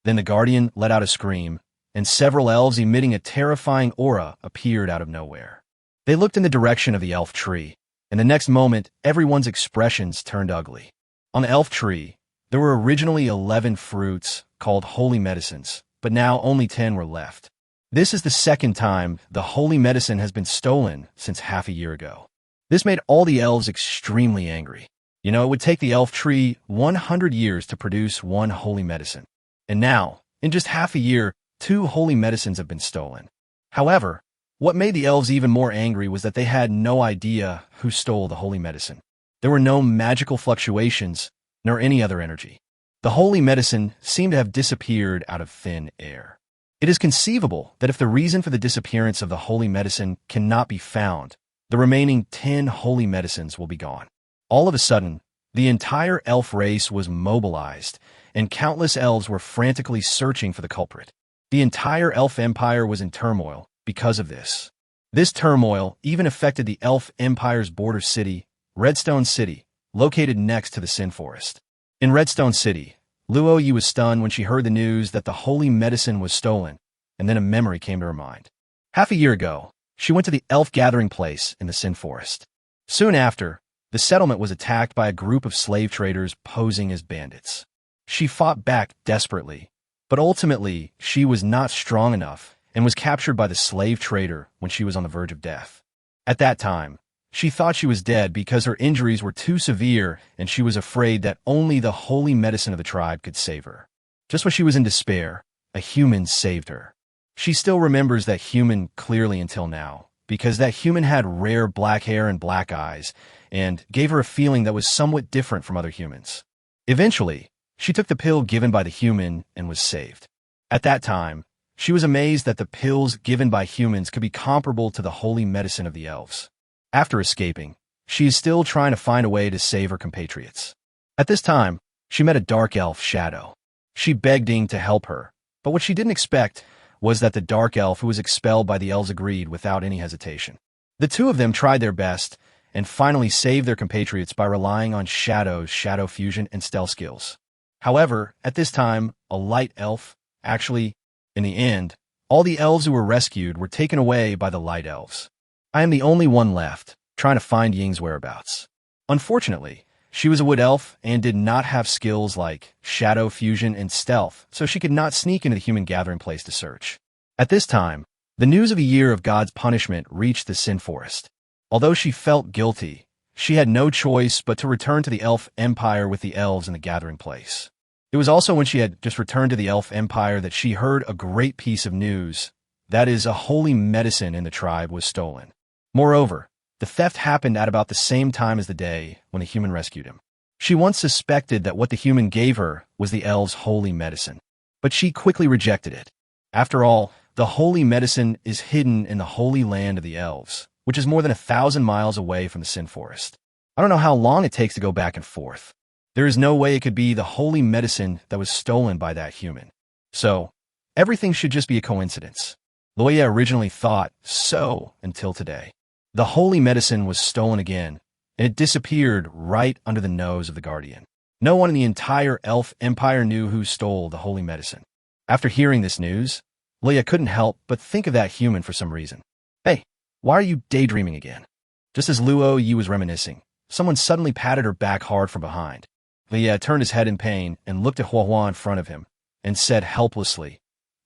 Then the guardian let out a scream, and several elves emitting a terrifying aura appeared out of nowhere. They looked in the direction of the elf tree, and the next moment everyone's expressions turned ugly. On the elf tree, there were originally 11 fruits called holy medicines, but now only 10 were left. This is the second time the holy medicine has been stolen since half a year ago. This made all the elves extremely angry. You know, it would take the elf tree 100 years to produce one holy medicine. And now, in just half a year, 2 holy medicines have been stolen. However, what made the elves even more angry was that they had no idea who stole the holy medicine. There were no magical fluctuations, nor any other energy. The holy medicine seemed to have disappeared out of thin air. It is conceivable that if the reason for the disappearance of the holy medicine cannot be found, the remaining 10 holy medicines will be gone. All of a sudden, the entire elf race was mobilized, and countless elves were frantically searching for the culprit. The entire elf empire was in turmoil because of this. This turmoil even affected the elf empire's border city, Redstone City, located next to the Sin Forest. In Redstone City, Luoyi was stunned when she heard the news that the holy medicine was stolen, and then a memory came to her mind. Half a year ago, she went to the elf gathering place in the Sin Forest. Soon after, the settlement was attacked by a group of slave traders posing as bandits. She fought back desperately, but ultimately she was not strong enough and was captured by the slave trader when she was on the verge of death. At that time, she thought she was dead because her injuries were too severe and she was afraid that only the holy medicine of the tribe could save her. Just when she was in despair, a human saved her. She still remembers that human clearly until now, because that human had rare black hair and black eyes, and gave her a feeling that was somewhat different from other humans. Eventually, she took the pill given by the human and was saved. At that time, She was amazed that the pills given by humans could be comparable to the holy medicine of the elves. After escaping, she is still trying to find a way to save her compatriots. At this time, she met a dark elf, Shadow. She begged Ing to help her, but what she didn't expect was that the dark elf who was expelled by the elves agreed without any hesitation. The two of them tried their best and finally saved their compatriots by relying on Shadow's shadow fusion and stealth skills. However, at this time, a light elf, actually, in the end, all the elves who were rescued were taken away by the light elves. I am the only one left, trying to find Ying's whereabouts. Unfortunately, she was a wood elf and did not have skills like shadow fusion and stealth, so she could not sneak into the human gathering place to search. At this time, the news of a year of God's punishment reached the Sin Forest. Although she felt guilty, she had no choice but to return to the elf empire with the elves in the gathering place. It was also when she had just returned to the elf empire that she heard a great piece of news. That is, a holy medicine in the tribe was stolen. Moreover, the theft happened at about the same time as the day when the human rescued him. She once suspected that what the human gave her was the elves' holy medicine, but she quickly rejected it. After all, the holy medicine is hidden in the holy land of the elves, which is more than 1,000 miles away from the Sin Forest. I don't know how long it takes to go back and forth. There is no way it could be the holy medicine that was stolen by that human. So, everything should just be a coincidence. Loya originally thought so until today. The holy medicine was stolen again, and it disappeared right under the nose of the Guardian. No one in the entire elf empire knew who stole the holy medicine. After hearing this news, Loya couldn't help but think of that human for some reason. Hey, why are you daydreaming again? Just as Luo Yi was reminiscing, someone suddenly patted her back hard from behind. Leia turned his head in pain and looked at Huahua in front of him and said helplessly,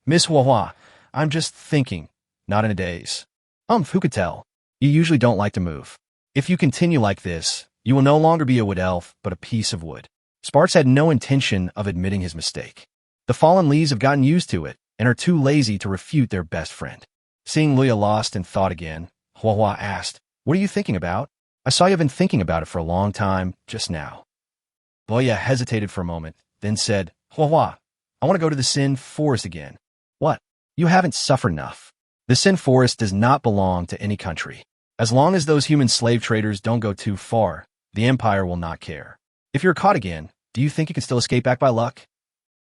Miss Huahua, I'm just thinking, not in a daze. Who could tell? You usually don't like to move. If you continue like this, you will no longer be a wood elf, but a piece of wood. Sparks had no intention of admitting his mistake. The fallen leaves have gotten used to it and are too lazy to refute their best friend. Seeing Luya lost in thought again, Huahua asked, What are you thinking about? I saw you have been thinking about it for a long time, just now. Luya hesitated for a moment, then said, Huahua, I want to go to the Sin Forest again. What? You haven't suffered enough. The Sin Forest does not belong to any country. As long as those human slave traders don't go too far, the Empire will not care. If you're caught again, do you think you can still escape back by luck?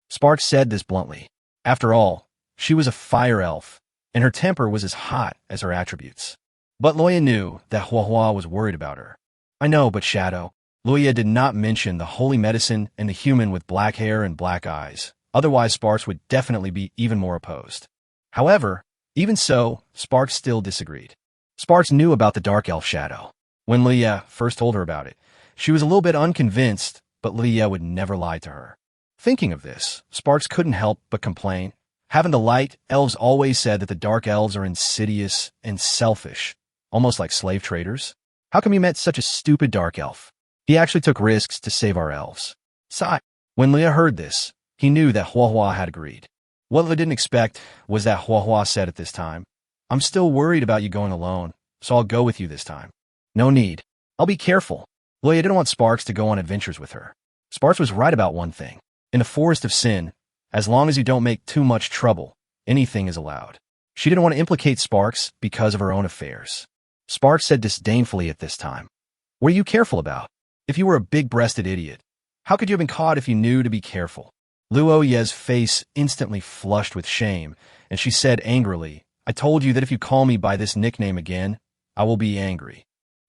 Sparks said this bluntly. After all, she was a fire elf, and her temper was as hot as her attributes. But Loya knew that Huahua was worried about her. I know, but Shadow, Loya did not mention the holy medicine and the human with black hair and black eyes. Otherwise, Sparks would definitely be even more opposed. However, even so, Sparks still disagreed. Sparks knew about the dark elf Shadow. When Leia first told her about it, she was a little bit unconvinced, but Leia would never lie to her. Thinking of this, Sparks couldn't help but complain. Having the light, elves always said that the dark elves are insidious and selfish, almost like slave traders. How come you met such a stupid dark elf? He actually took risks to save our elves. Sigh. When Leia heard this, he knew that Huahua had agreed. What Leia didn't expect was that Huahua said at this time, I'm still worried about you going alone, so I'll go with you this time. No need. I'll be careful. Leia didn't want Sparks to go on adventures with her. Sparks was right about one thing. In the Forest of Sin, as long as you don't make too much trouble, anything is allowed. She didn't want to implicate Sparks because of her own affairs. Sparks said disdainfully at this time, What are you careful about? If you were a big-breasted idiot, how could you have been caught if you knew to be careful? Luo Ye's face instantly flushed with shame, and she said angrily, I told you that if you call me by this nickname again, I will be angry.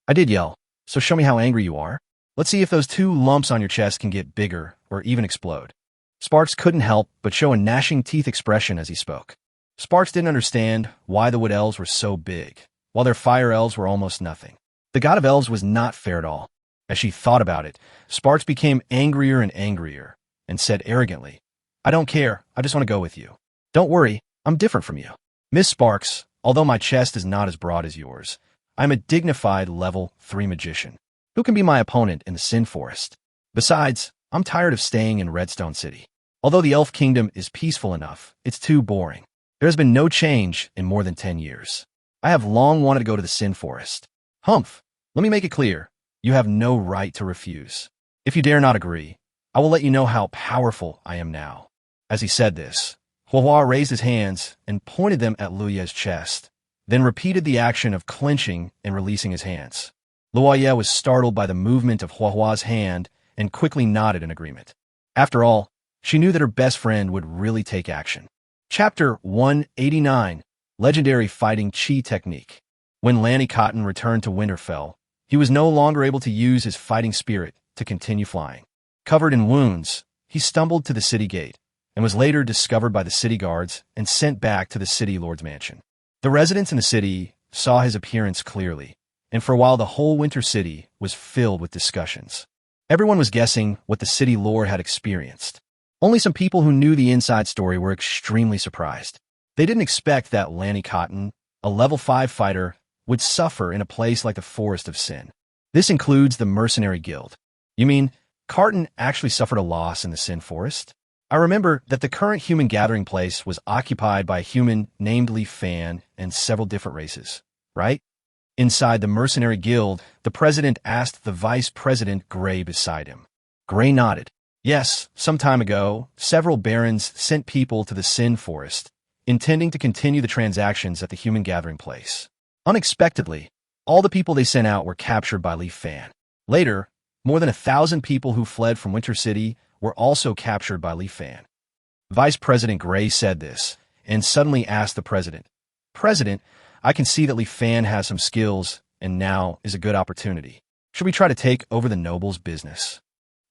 I did yell, so show me how angry you are. Let's see if those 2 lumps on your chest can get bigger or even explode. Sparks couldn't help but show a gnashing teeth expression as he spoke. Sparks didn't understand why the wood elves were so big, while their fire elves were almost nothing. The god of elves was not fair at all. As she thought about it, Sparks became angrier and angrier, and said arrogantly, I don't care, I just want to go with you. Don't worry, I'm different from you. Miss Sparks, although my chest is not as broad as yours, I'm a dignified level 3 magician. Who can be my opponent in the Sin Forest? Besides, I'm tired of staying in Redstone City. Although the Elf Kingdom is peaceful enough, it's too boring. There has been no change in more than 10 years. I have long wanted to go to the Sin Forest. Humph, let me make it clear. You have no right to refuse. If you dare not agree, I will let you know how powerful I am now. As he said this, Hua raised his hands and pointed them at Luye's chest, then repeated the action of clenching and releasing his hands. Luye was startled by the movement of Hua's hand and quickly nodded in agreement. After all, she knew that her best friend would really take action. Chapter 189, Legendary Fighting Chi Technique. When Lanny Cotton returned to Winterfell, he was no longer able to use his fighting spirit to continue flying. Covered in wounds, he stumbled to the city gate and was later discovered by the city guards and sent back to the city lord's mansion. The residents in the city saw his appearance clearly, and for a while the whole Winter City was filled with discussions. Everyone was guessing what the city lord had experienced. Only some people who knew the inside story were extremely surprised. They didn't expect that Lanny Cotton, a level 5 fighter, would suffer in a place like the Forest of Sin. This includes the Mercenary Guild. You mean Carton actually suffered a loss in the Sin Forest? I remember that the current human gathering place was occupied by a human named Leaf Fan and several different races, right? Inside the Mercenary Guild, the president asked the vice president Gray beside him. Gray nodded. Yes, some time ago, several barons sent people to the Sin Forest, intending to continue the transactions at the human gathering place. Unexpectedly, all the people they sent out were captured by Leaf Fan. Later, more than 1,000 people who fled from Winter City were also captured by Leaf Fan. Vice President Gray said this, and suddenly asked the president, President, I can see that Leaf Fan has some skills, and now is a good opportunity. Should we try to take over the noble's business?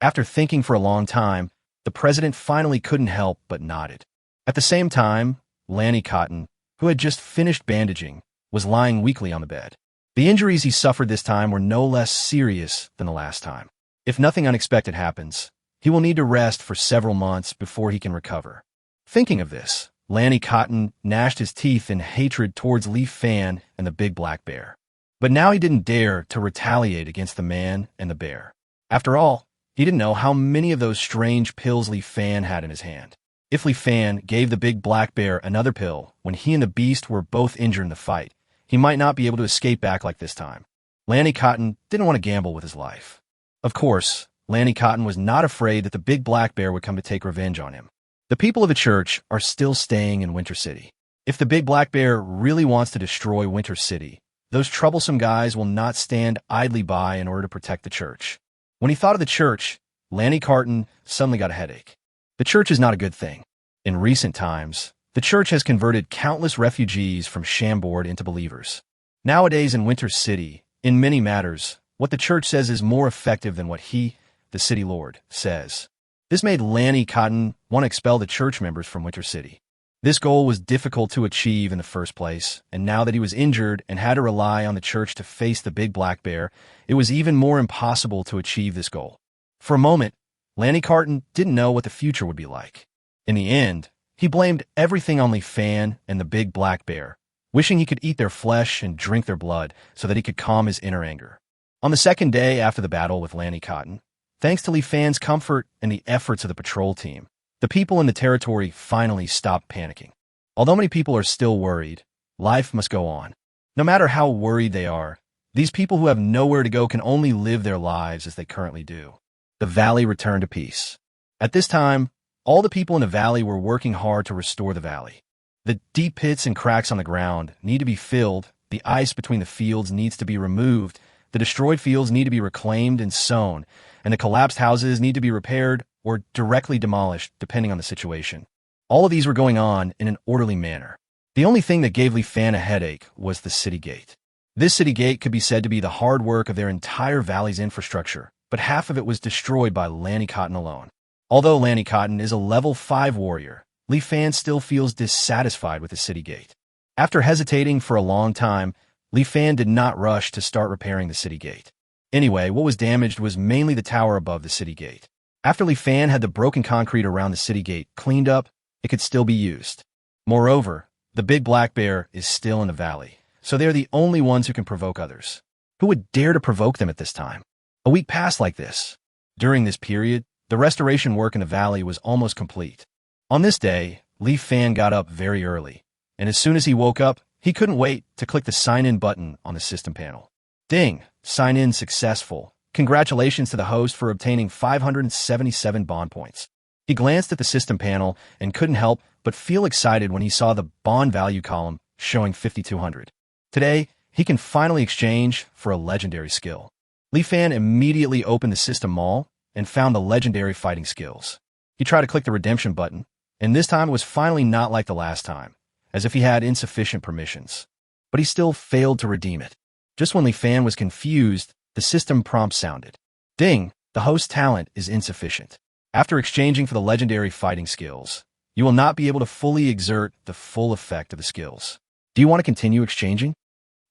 After thinking for a long time, the president finally couldn't help but nodded. At the same time, Lanny Cotton, who had just finished bandaging, was lying weakly on the bed. The injuries he suffered this time were no less serious than the last time. If nothing unexpected happens, he will need to rest for several months before he can recover. Thinking of this, Lanny Cotton gnashed his teeth in hatred towards Leaf Fan and the big black bear. But now he didn't dare to retaliate against the man and the bear. After all, he didn't know how many of those strange pills Leaf Fan had in his hand. If Leaf Fan gave the big black bear another pill when he and the beast were both injured in the fight, he might not be able to escape back like this time. Lanny Cotton didn't want to gamble with his life. Of course, Lanny Cotton was not afraid that the big black bear would come to take revenge on him. The people of the church are still staying in Winter City. If the big black bear really wants to destroy Winter City, those troublesome guys will not stand idly by in order to protect the church. When he thought of the church, Lanny Cotton suddenly got a headache. The church is not a good thing. In recent times, the church has converted countless refugees from Chambord into believers. Nowadays in Winter City, in many matters, what the church says is more effective than what he, the city lord, says. This made Lanny Cotton want to expel the church members from Winter City. This goal was difficult to achieve in the first place, and now that he was injured and had to rely on the church to face the big black bear, it was even more impossible to achieve this goal. For a moment, Lanny Cotton didn't know what the future would be like. In the end, he blamed everything on Leaf Fan and the big black bear, wishing he could eat their flesh and drink their blood so that he could calm his inner anger. On the second day after the battle with Lanny Cotton, thanks to Leaf Fan's comfort and the efforts of the patrol team, the people in the territory finally stopped panicking. Although many people are still worried, life must go on. No matter how worried they are, these people who have nowhere to go can only live their lives as they currently do. The valley returned to peace. At this time, all the people in the valley were working hard to restore the valley. The deep pits and cracks on the ground need to be filled, the ice between the fields needs to be removed, the destroyed fields need to be reclaimed and sown, and the collapsed houses need to be repaired or directly demolished, depending on the situation. All of these were going on in an orderly manner. The only thing that gave Leaf Fan a headache was the city gate. This city gate could be said to be the hard work of their entire valley's infrastructure, but half of it was destroyed by Lanny Cotton alone. Although Lanny Cotton is a level 5 warrior, Leaf Fan still feels dissatisfied with the city gate. After hesitating for a long time, Leaf Fan did not rush to start repairing the city gate. Anyway, what was damaged was mainly the tower above the city gate. After Leaf Fan had the broken concrete around the city gate cleaned up, it could still be used. Moreover, the big black bear is still in the valley, so they are the only ones who can provoke others. Who would dare to provoke them at this time? A week passed like this. During this period, the restoration work in the valley was almost complete. On this day, Leaf Fan got up very early, and as soon as he woke up, he couldn't wait to click the sign-in button on the system panel. Ding! Sign-in successful. Congratulations to the host for obtaining 577 bond points. He glanced at the system panel and couldn't help but feel excited when he saw the bond value column showing 5,200. Today, he can finally exchange for a legendary skill. Li Fan immediately opened the system mall and found the legendary fighting skills. He tried to click the redemption button, and this time it was finally not like the last time, as if he had insufficient permissions. But he still failed to redeem it. Just when Li Fan was confused, the system prompt sounded. Ding, the host's talent is insufficient. After exchanging for the legendary fighting skills, you will not be able to fully exert the full effect of the skills. Do you want to continue exchanging?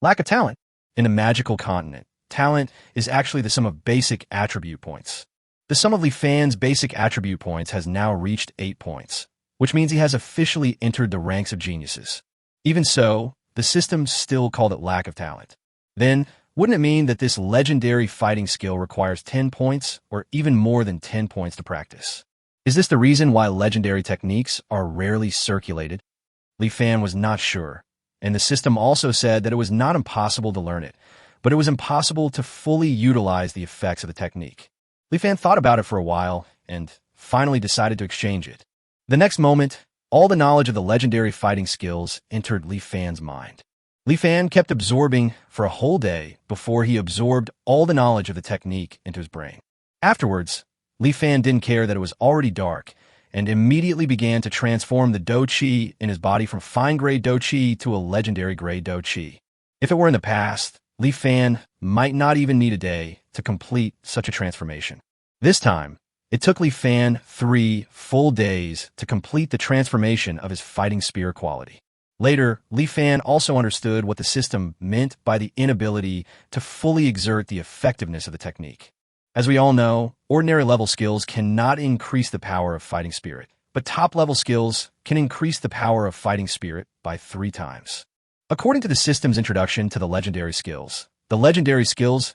Lack of talent. In a magical continent, talent is actually the sum of basic attribute points. The sum of Li Fan's basic attribute points has now reached 8 points, which means he has officially entered the ranks of geniuses. Even so, the system still called it lack of talent. Then, wouldn't it mean that this legendary fighting skill requires 10 points or even more than 10 points to practice? Is this the reason why legendary techniques are rarely circulated? Li Fan was not sure, and the system also said that it was not impossible to learn it, but it was impossible to fully utilize the effects of the technique. Li Fan thought about it for a while and finally decided to exchange it. The next moment, all the knowledge of the legendary fighting skills entered Li Fan's mind. Li Fan kept absorbing for a whole day before he absorbed all the knowledge of the technique into his brain. Afterwards, Li Fan didn't care that it was already dark and immediately began to transform the Do Chi in his body from fine-grade Do Chi to a legendary grade Do Chi. If it were in the past, Li Fan might not even need a day to complete such a transformation. This time, it took Li Fan 3 full days to complete the transformation of his fighting spear quality. Later, Li Fan also understood what the system meant by the inability to fully exert the effectiveness of the technique. As we all know, ordinary level skills cannot increase the power of fighting spirit, but top level skills can increase the power of fighting spirit by 3 times. According to the system's introduction to the legendary skills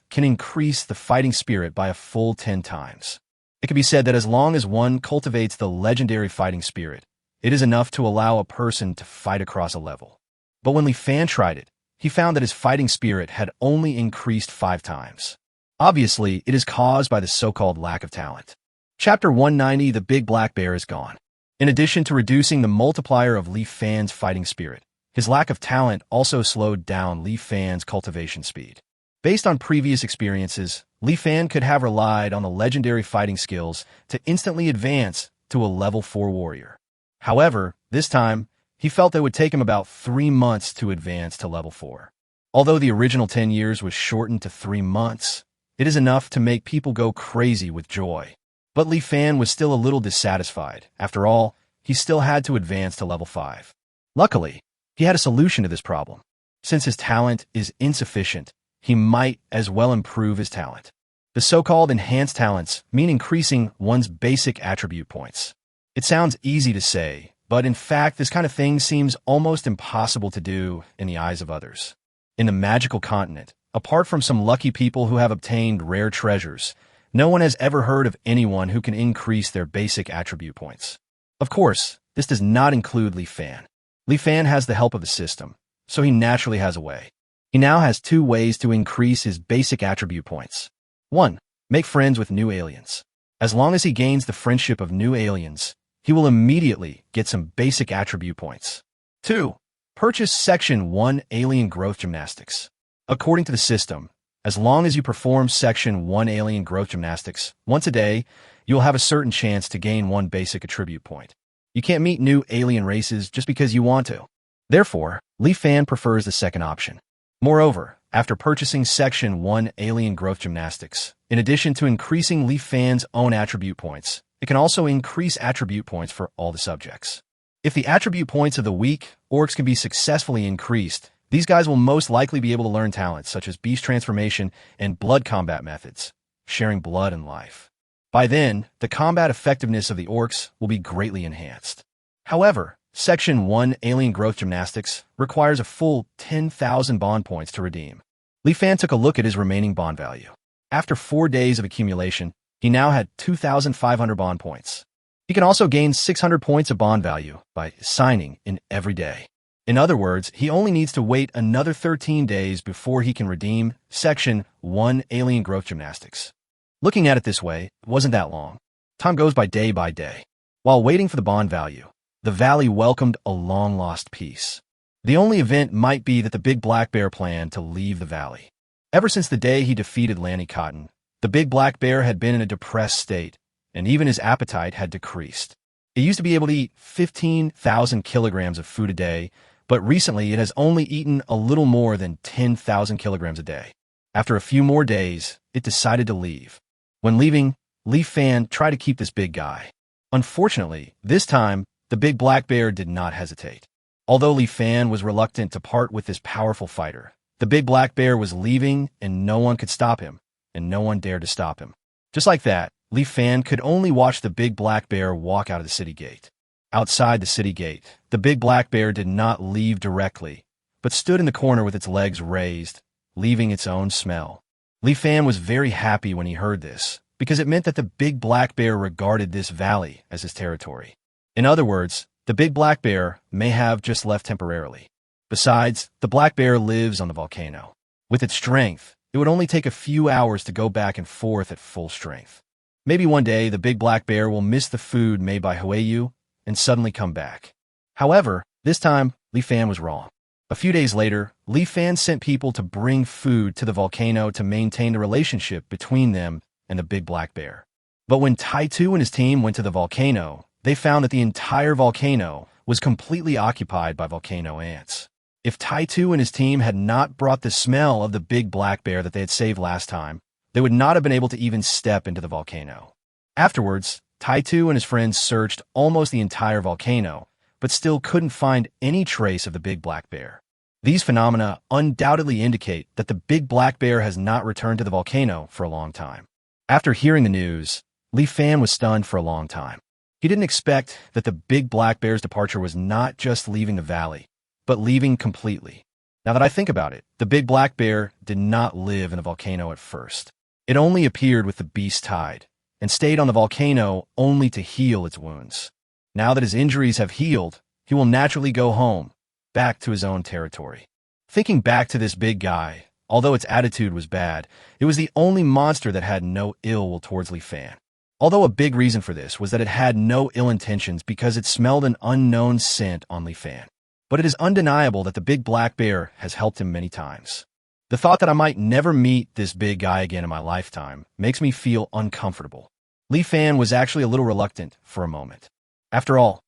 can increase the fighting spirit by a full 10 times. It can be said that as long as one cultivates the legendary fighting spirit, it is enough to allow a person to fight across a level. But when Li Fan tried it, he found that his fighting spirit had only increased 5 times. Obviously, it is caused by the so-called lack of talent. Chapter 190, The Big Black Bear is Gone. In addition to reducing the multiplier of Li Fan's fighting spirit, his lack of talent also slowed down Li Fan's cultivation speed. Based on previous experiences, Li Fan could have relied on the legendary fighting skills to instantly advance to a level 4 warrior. However, this time, he felt it would take him about 3 months to advance to level 4. Although the original 10 years was shortened to 3 months, it is enough to make people go crazy with joy. But Li Fan was still a little dissatisfied. After all, he still had to advance to level 5. Luckily, he had a solution to this problem. Since his talent is insufficient, he might as well improve his talent. The so-called enhanced talents mean increasing one's basic attribute points. It sounds easy to say, but in fact, this kind of thing seems almost impossible to do in the eyes of others. In the magical continent, apart from some lucky people who have obtained rare treasures, no one has ever heard of anyone who can increase their basic attribute points. Of course, this does not include Li Fan. Li Fan has the help of the system, so he naturally has a way. He now has 2 ways to increase his basic attribute points. 1. Make friends with new aliens. As long as he gains the friendship of new aliens, he will immediately get some basic attribute points. 2. Purchase Section 1 Alien Growth Gymnastics. According to the system, as long as you perform Section 1 Alien Growth Gymnastics once a day, you will have a certain chance to gain 1 basic attribute point. You can't meet new alien races just because you want to. Therefore, Li Fan prefers the second option. Moreover, after purchasing Section 1 Alien Growth Gymnastics, in addition to increasing Li Fan's own attribute points, it can also increase attribute points for all the subjects. If the attribute points of the weak orcs can be successfully increased, these guys will most likely be able to learn talents such as beast transformation and blood combat methods, sharing blood and life. By then, the combat effectiveness of the orcs will be greatly enhanced. However, Section 1 Alien Growth Gymnastics requires a full 10,000 bond points to redeem. Li Fan took a look at his remaining bond value. After 4 days of accumulation, he now had 2,500 bond points. He can also gain 600 points of bond value by signing in every day. In other words, he only needs to wait another 13 days before he can redeem Section 1 Alien Growth Gymnastics. Looking at it this way, it wasn't that long. Time goes by day by day. While waiting for the bond value, the valley welcomed a long-lost peace. The only event might be that the big black bear planned to leave the valley. Ever since the day he defeated Lanny Cotton, the big black bear had been in a depressed state, and even his appetite had decreased. It used to be able to eat 15,000 kilograms of food a day, but recently it has only eaten a little more than 10,000 kilograms a day. After a few more days, it decided to leave. When leaving, Leaf Fan tried to keep this big guy. Unfortunately, this time, the big black bear did not hesitate. Although Leaf Fan was reluctant to part with this powerful fighter, the big black bear was leaving and no one could stop him, and no one dared to stop him. Just like that, Leaf Fan could only watch the big black bear walk out of the city gate. Outside the city gate, the big black bear did not leave directly, but stood in the corner with its legs raised, leaving its own smell. Leaf Fan was very happy when he heard this, because it meant that the big black bear regarded this valley as his territory. In other words, the big black bear may have just left temporarily. Besides, the black bear lives on the volcano. With its strength, it would only take a few hours to go back and forth at full strength. Maybe one day the big black bear will miss the food made by Huayu and suddenly come back. However, this time, Leaf Fan was wrong. A few days later, Leaf Fan sent people to bring food to the volcano to maintain the relationship between them and the big black bear. But when Taitu and his team went to the volcano, they found that the entire volcano was completely occupied by volcano ants. If Taitu and his team had not brought the smell of the big black bear that they had saved last time, they would not have been able to even step into the volcano. Afterwards, Taitu and his friends searched almost the entire volcano, but still couldn't find any trace of the big black bear. These phenomena undoubtedly indicate that the big black bear has not returned to the volcano for a long time. After hearing the news, Leaf Fan was stunned for a long time. He didn't expect that the big black bear's departure was not just leaving the valley, but leaving completely. Now that I think about it, the big black bear did not live in the volcano at first. It only appeared with the beast tide, and stayed on the volcano only to heal its wounds. Now that his injuries have healed, he will naturally go home, back to his own territory. Thinking back to this big guy, although its attitude was bad, it was the only monster that had no ill will towards Leaf Fan. Although a big reason for this was that it had no ill intentions because it smelled an unknown scent on Leaf Fan. But it is undeniable that the big black bear has helped him many times. The thought that I might never meet this big guy again in my lifetime makes me feel uncomfortable. Leaf Fan was actually a little reluctant for a moment. After all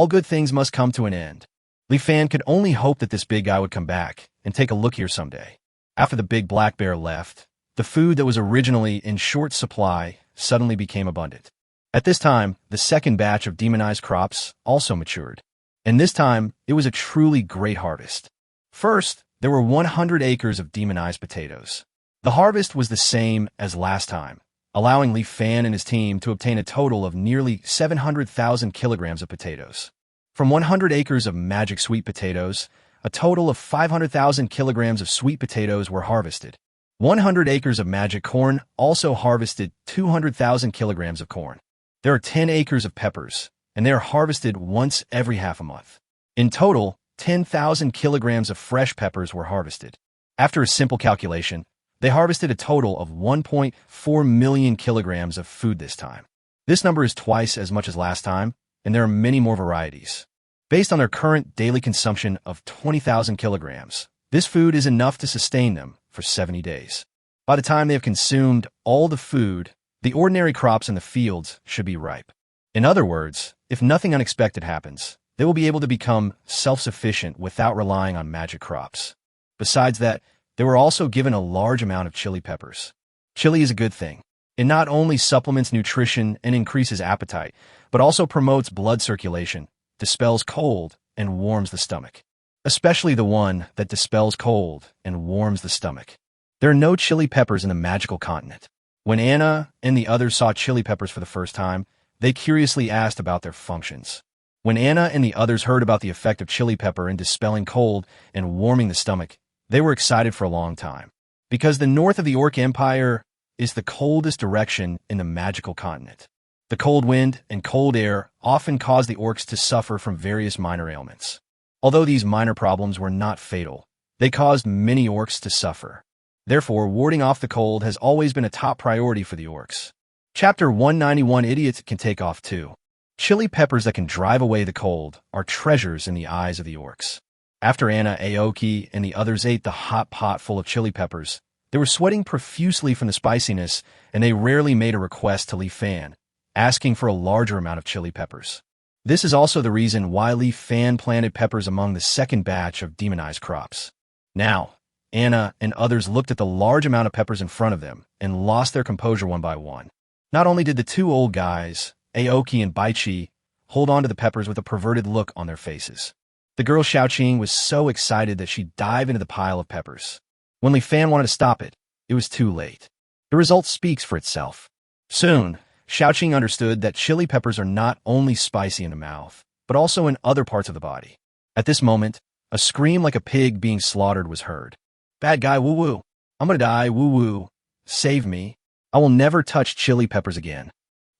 good things must come to an end. Leaf Fan could only hope that this big guy would come back and take a look here someday. After the big black bear left, the food that was originally in short supply suddenly became abundant. At this time, the second batch of demonized crops also matured. And this time, it was a truly great harvest. First, there were 100 acres of demonized potatoes. The harvest was the same as last time, allowing Leaf Fan and his team to obtain a total of nearly 700,000 kilograms of potatoes. From 100 acres of magic sweet potatoes, a total of 500,000 kilograms of sweet potatoes were harvested. 100 acres of magic corn also harvested 200,000 kilograms of corn. There are 10 acres of peppers, and they are harvested once every half a month. In total, 10,000 kilograms of fresh peppers were harvested. After a simple calculation, they harvested a total of 1.4 million kilograms of food this time. This number is twice as much as last time, and there are many more varieties. Based on their current daily consumption of 20,000 kilograms, this food is enough to sustain them for 70 days. By the time they have consumed all the food, the ordinary crops in the fields should be ripe. In other words, if nothing unexpected happens, they will be able to become self-sufficient without relying on magic crops. Besides that, they were also given a large amount of chili peppers. Chili is a good thing. It not only supplements nutrition and increases appetite, but also promotes blood circulation, dispels cold, and warms the stomach. Especially the one that dispels cold and warms the stomach. There are no chili peppers in the magical continent. When Anna and the others saw chili peppers for the first time, they curiously asked about their functions. When Anna and the others heard about the effect of chili pepper in dispelling cold and warming the stomach, they were excited for a long time. Because the north of the Orc Empire is the coldest direction in the magical continent. The cold wind and cold air often cause the orcs to suffer from various minor ailments. Although these minor problems were not fatal, they caused many orcs to suffer. Therefore, warding off the cold has always been a top priority for the orcs. Chapter 191 Idiots can take off too. Chili peppers that can drive away the cold are treasures in the eyes of the orcs. After Anna, Aoki, and the others ate the hot pot full of chili peppers, they were sweating profusely from the spiciness, and they rarely made a request to Li Fan, asking for a larger amount of chili peppers. This is also the reason why Li Fan planted peppers among the second batch of demonized crops. Now, Anna and others looked at the large amount of peppers in front of them and lost their composure one by one. Not only did the two old guys, Aoki and Baichi, hold on to the peppers with a perverted look on their faces. The girl Xiaoqing was so excited that she dived into the pile of peppers. When Li Fan wanted to stop it, it was too late. The result speaks for itself. Soon, Xiaoqing understood that chili peppers are not only spicy in the mouth, but also in other parts of the body. At this moment, a scream like a pig being slaughtered was heard. "Bad guy, woo-woo. I'm gonna die, woo-woo. Save me. I will never touch chili peppers again."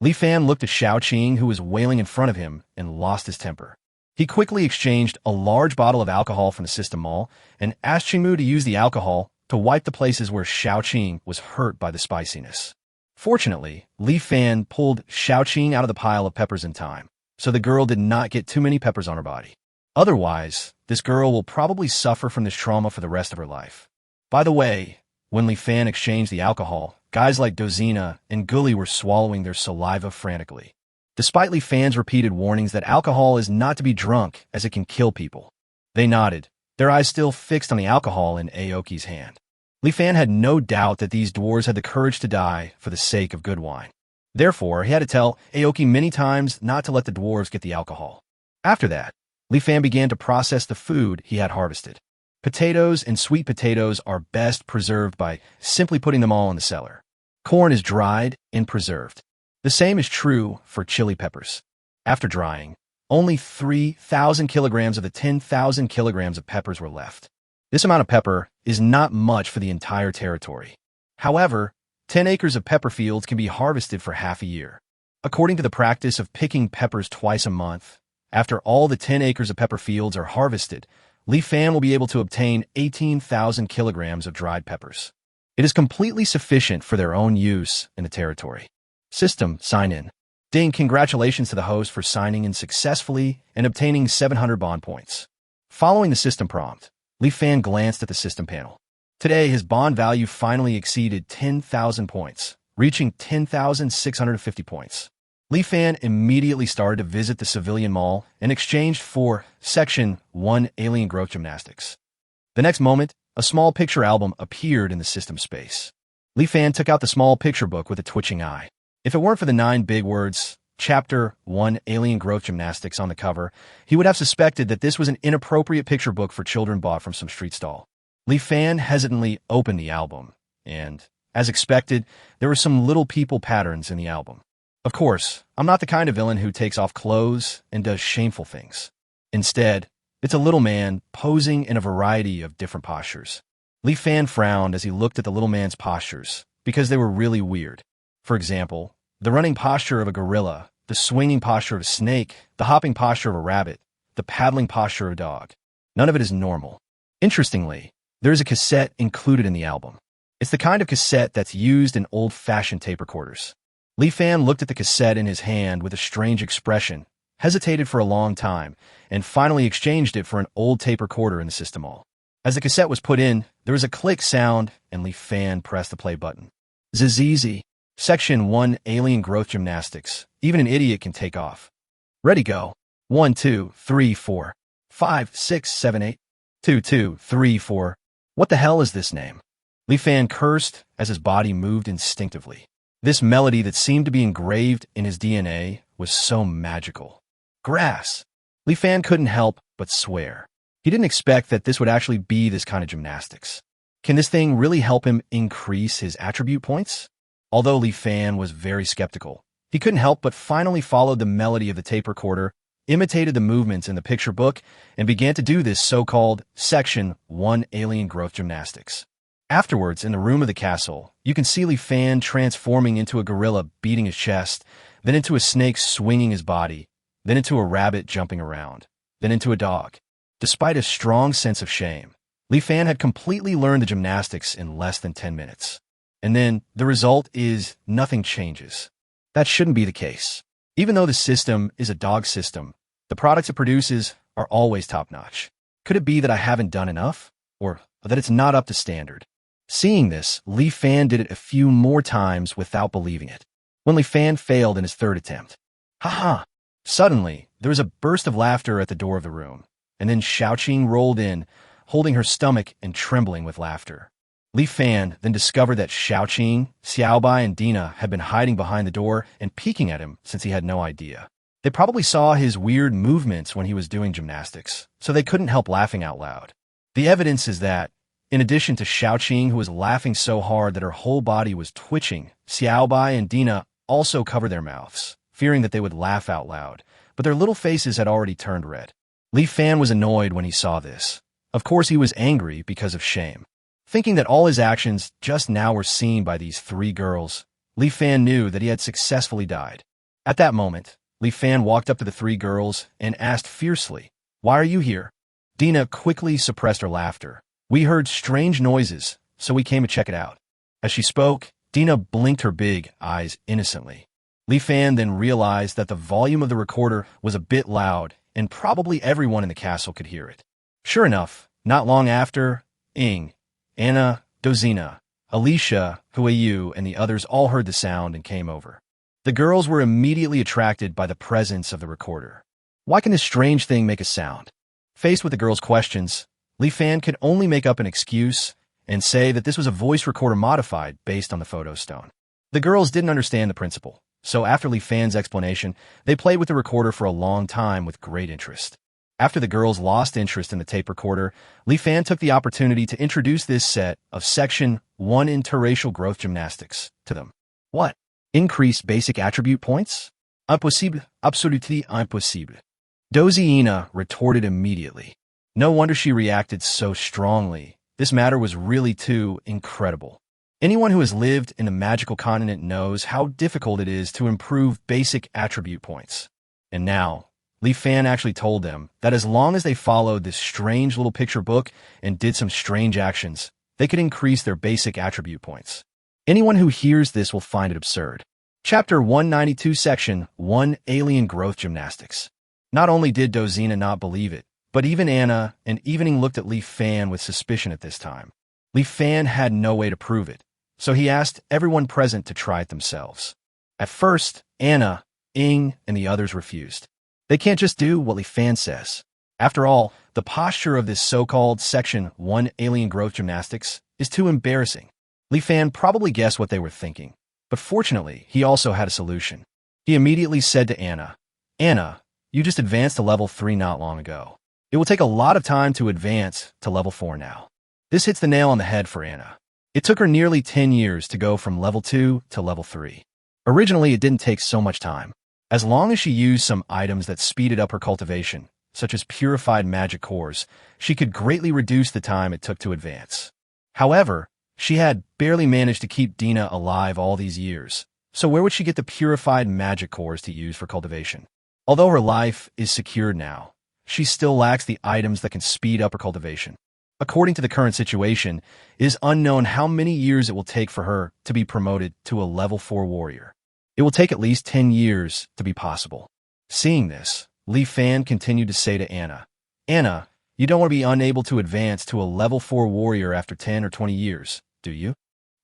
Li Fan looked at Xiaoqing, who was wailing in front of him, and lost his temper. He quickly exchanged a large bottle of alcohol from the system mall and asked Qingmu to use the alcohol to wipe the places where Xiaoqing was hurt by the spiciness. Fortunately, Li Fan pulled Xiaoqing out of the pile of peppers in time, so the girl did not get too many peppers on her body. Otherwise, this girl will probably suffer from this trauma for the rest of her life. By the way, when Li Fan exchanged the alcohol, guys like Dozina and Gully were swallowing their saliva frantically. Despite Li Fan's repeated warnings that alcohol is not to be drunk as it can kill people, they nodded, their eyes still fixed on the alcohol in Aoki's hand. Li Fan had no doubt that these dwarves had the courage to die for the sake of good wine. Therefore, he had to tell Aoki many times not to let the dwarves get the alcohol. After that, Li Fan began to process the food he had harvested. Potatoes and sweet potatoes are best preserved by simply putting them all in the cellar. Corn is dried and preserved. The same is true for chili peppers. After drying, only 3,000 kilograms of the 10,000 kilograms of peppers were left. This amount of pepper is not much for the entire territory. However, 10 acres of pepper fields can be harvested for half a year. According to the practice of picking peppers twice a month, after all the 10 acres of pepper fields are harvested, Li Fan will be able to obtain 18,000 kilograms of dried peppers. It is completely sufficient for their own use in the territory. System sign in. Ding, congratulations to the host for signing in successfully and obtaining 700 bond points. Following the system prompt, Li Fan glanced at the system panel. Today, his bond value finally exceeded 10,000 points, reaching 10,650 points. Li Fan immediately started to visit the civilian mall and exchanged for Section 1 Alien Growth Gymnastics. The next moment, a small picture album appeared in the system space. Li Fan took out the small picture book with a twitching eye. If it weren't for the 9 big words, Chapter 1 Alien Growth Gymnastics on the cover, he would have suspected that this was an inappropriate picture book for children bought from some street stall. Li Fan hesitantly opened the album, and, as expected, there were some little people patterns in the album. Of course, I'm not the kind of villain who takes off clothes and does shameful things. Instead, it's a little man posing in a variety of different postures. Li Fan frowned as he looked at the little man's postures, because they were really weird. For example, the running posture of a gorilla, the swinging posture of a snake, the hopping posture of a rabbit, the paddling posture of a dog. None of it is normal. Interestingly, there is a cassette included in the album. It's the kind of cassette that's used in old-fashioned tape recorders. Li Fan looked at the cassette in his hand with a strange expression, hesitated for a long time, and finally exchanged it for an old tape recorder in the system hall. As the cassette was put in, there was a click sound, and Li Fan pressed the play button. Zizizi. Section 1 Alien Growth Gymnastics. Even an idiot can take off. Ready, go. 1, 2, 3, 4, 5, 6, 7, 8. 2, 2, 3, 4. What the hell is this name? Li Fan cursed as his body moved instinctively. This melody that seemed to be engraved in his DNA was so magical. Grass. Li Fan couldn't help but swear. He didn't expect that this would actually be this kind of gymnastics. Can this thing really help him increase his attribute points? Although Li Fan was very skeptical, he couldn't help but finally follow the melody of the tape recorder, imitated the movements in the picture book, and began to do this so-called Section 1 Alien Growth Gymnastics. Afterwards, in the room of the castle, you can see Li Fan transforming into a gorilla beating his chest, then into a snake swinging his body, then into a rabbit jumping around, then into a dog. Despite a strong sense of shame, Li Fan had completely learned the gymnastics in less than 10 minutes. And then, the result is nothing changes. That shouldn't be the case. Even though the system is a dog system, the products it produces are always top-notch. Could it be that I haven't done enough? Or that it's not up to standard? Seeing this, Li Fan did it a few more times without believing it. When Li Fan failed in his third attempt. Ha! Suddenly, there was a burst of laughter at the door of the room, and then Xiaoqing rolled in, holding her stomach and trembling with laughter. Li Fan then discovered that Xiaoqing, Xiaobai, and Dina had been hiding behind the door and peeking at him since he had no idea. They probably saw his weird movements when he was doing gymnastics, so they couldn't help laughing out loud. The evidence is that, in addition to Xiaoqing, who was laughing so hard that her whole body was twitching, Xiaobai and Dina also covered their mouths, fearing that they would laugh out loud, but their little faces had already turned red. Li Fan was annoyed when he saw this. Of course, he was angry because of shame. Thinking that all his actions just now were seen by these three girls, Li Fan knew that he had successfully died. At that moment, Li Fan walked up to the three girls and asked fiercely, "Why are you here?" Dina quickly suppressed her laughter. "We heard strange noises, so we came to check it out." As she spoke, Dina blinked her big eyes innocently. Li Fan then realized that the volume of the recorder was a bit loud, and probably everyone in the castle could hear it. Sure enough, not long after, Ing, Anna, Dozina, Alicia, Huayu, and the others all heard the sound and came over. The girls were immediately attracted by the presence of the recorder. Why can this strange thing make a sound? Faced with the girls' questions, Li Fan could only make up an excuse and say that this was a voice recorder modified based on the photo stone. The girls didn't understand the principle, so after Li Fan's explanation, they played with the recorder for a long time with great interest. After the girls lost interest in the tape recorder, Li Fan took the opportunity to introduce this set of Section 1 interracial growth gymnastics to them. What? Increased basic attribute points? Impossible, absolutely impossible. Dozina retorted immediately. No wonder she reacted so strongly. This matter was really too incredible. Anyone who has lived in a magical continent knows how difficult it is to improve basic attribute points. And now, Li Fan actually told them that as long as they followed this strange little picture book and did some strange actions, they could increase their basic attribute points. Anyone who hears this will find it absurd. Chapter 192, Section 1, Alien Growth Gymnastics. Not only did Dozina not believe it, but even Anna and Evening looked at Li Fan with suspicion at this time. Li Fan had no way to prove it, so he asked everyone present to try it themselves. At first, Anna, Ing, and the others refused. They can't just do what Li Fan says. After all, the posture of this so-called Section 1 Alien Growth Gymnastics is too embarrassing. Li Fan probably guessed what they were thinking, but fortunately, he also had a solution. He immediately said to Anna, "Anna, you just advanced to level 3 not long ago. It will take a lot of time to advance to level 4 now." This hits the nail on the head for Anna. It took her nearly 10 years to go from level 2 to level 3. Originally, it didn't take so much time. As long as she used some items that speeded up her cultivation, such as purified magic cores, she could greatly reduce the time it took to advance. However, she had barely managed to keep Dina alive all these years, so where would she get the purified magic cores to use for cultivation? Although her life is secured now, she still lacks the items that can speed up her cultivation. According to the current situation, it is unknown how many years it will take for her to be promoted to a level 4 warrior. It will take at least 10 years to be possible. Seeing this, Li Fan continued to say to Anna, "Anna, you don't want to be unable to advance to a level 4 warrior after 10 or 20 years, do you?"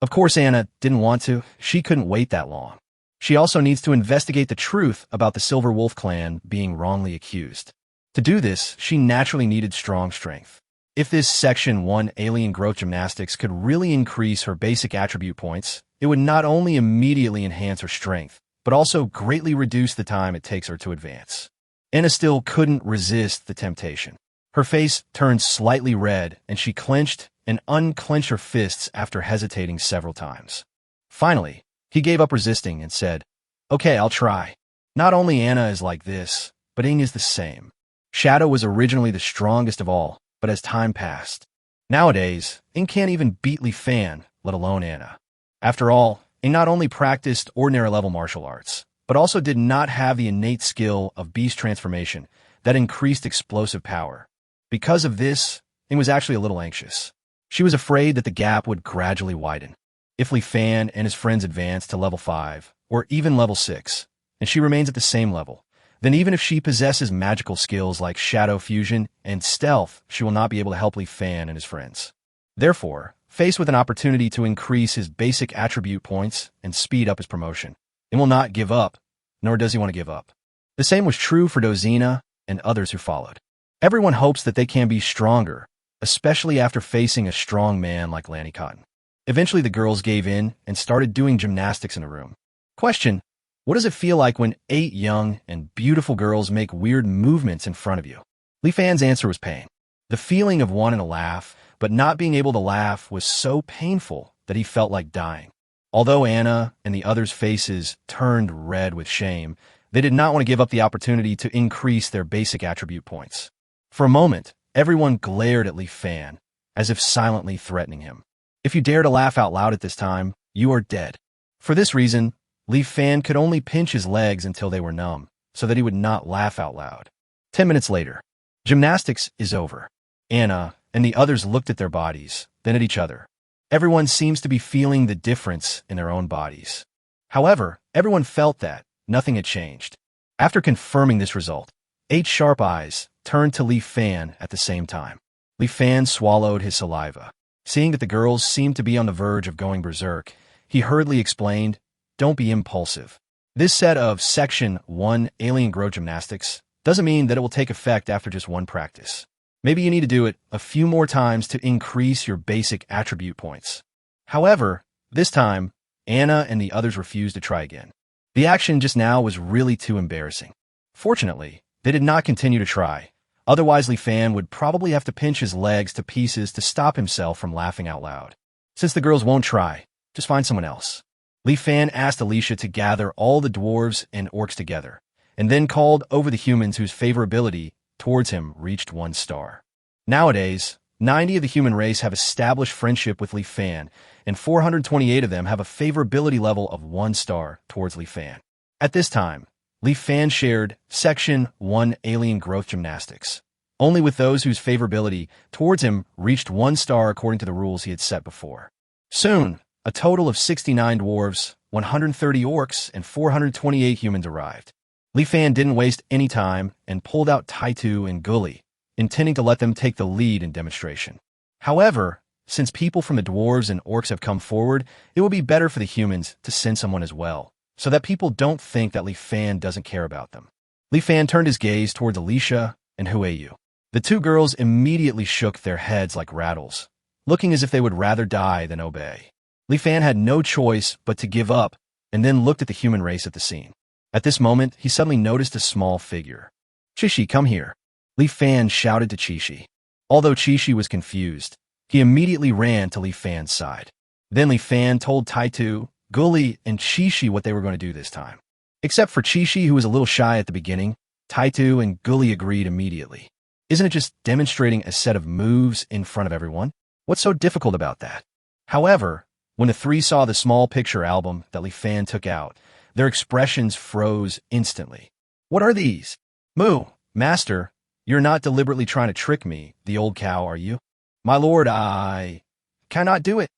Of course, Anna didn't want to. She couldn't wait that long. She also needs to investigate the truth about the Silver Wolf clan being wrongly accused. To do this, she naturally needed strong strength. If this Section 1 Alien Growth Gymnastics could really increase her basic attribute points, it would not only immediately enhance her strength, but also greatly reduce the time it takes her to advance. Anna still couldn't resist the temptation. Her face turned slightly red, and she clenched and unclenched her fists after hesitating several times. Finally, he gave up resisting and said, "Okay, I'll try." Not only Anna is like this, but Ing is the same. Shadow was originally the strongest of all, but as time passed, nowadays, Ing can't even beat Li Fan, let alone Anna. After all, Ing not only practiced ordinary-level martial arts, but also did not have the innate skill of beast transformation that increased explosive power. Because of this, Ing was actually a little anxious. She was afraid that the gap would gradually widen. If Li Fan and his friends advanced to level 5, or even level 6, and she remains at the same level, then even if she possesses magical skills like shadow fusion and stealth, she will not be able to help Li Fan and his friends. Therefore, faced with an opportunity to increase his basic attribute points and speed up his promotion, he will not give up, nor does he want to give up. The same was true for Dozina and others who followed. Everyone hopes that they can be stronger, especially after facing a strong man like Lanny Cotton. Eventually the girls gave in and started doing gymnastics in a room. Question: what does it feel like when 8 young and beautiful girls make weird movements in front of you? Li Fan's answer was pain. The feeling of wanting to laugh, but not being able to laugh was so painful that he felt like dying. Although Anna and the others' faces turned red with shame, they did not want to give up the opportunity to increase their basic attribute points. For a moment, everyone glared at Li Fan, as if silently threatening him. If you dare to laugh out loud at this time, you are dead. For this reason, Li Fan could only pinch his legs until they were numb, so that he would not laugh out loud. 10 minutes later, gymnastics is over. Anna and the others looked at their bodies, then at each other. Everyone seems to be feeling the difference in their own bodies. However, everyone felt that nothing had changed. After confirming this result, 8 sharp eyes turned to Li Fan at the same time. Li Fan swallowed his saliva. Seeing that the girls seemed to be on the verge of going berserk, he hurriedly explained, "Don't be impulsive. This set of Section 1 Alien Growth Gymnastics doesn't mean that it will take effect after just one practice. Maybe you need to do it a few more times to increase your basic attribute points." However, this time, Anna and the others refused to try again. The action just now was really too embarrassing. Fortunately, they did not continue to try. Otherwise, Li Fan would probably have to pinch his legs to pieces to stop himself from laughing out loud. Since the girls won't try, just find someone else. Li Fan asked Alicia to gather all the dwarves and orcs together, and then called over the humans whose favorability towards him reached 1 star. Nowadays, 90 of the human race have established friendship with Li Fan, and 428 of them have a favorability level of 1 star towards Li Fan. At this time, Li Fan shared Section 1 Alien Growth Gymnastics, only with those whose favorability towards him reached 1 star according to the rules he had set before. Soon, a total of 69 dwarves, 130 orcs, and 428 humans arrived. Li Fan didn't waste any time and pulled out Taitu and Gully, intending to let them take the lead in demonstration. However, since people from the dwarves and orcs have come forward, it will be better for the humans to send someone as well, so that people don't think that Li Fan doesn't care about them. Li Fan turned his gaze towards Alicia and Huiyu. The 2 girls immediately shook their heads like rattles, looking as if they would rather die than obey. Li Fan had no choice but to give up, and then looked at the human race at the scene. At this moment, he suddenly noticed a small figure. "Chishi, come here," Li Fan shouted to Chishi. Although Chishi was confused, he immediately ran to Li Fan's side. Then Li Fan told Taitu, Gully, and Chishi what they were going to do this time. Except for Chishi, who was a little shy at the beginning, Taitu and Gully agreed immediately. Isn't it just demonstrating a set of moves in front of everyone? What's so difficult about that? However, when the 3 saw the small picture album that Li Fan took out, their expressions froze instantly. "What are these?" "Moo, Master, you're not deliberately trying to trick me, the old cow, are you?" "My lord, I cannot do it."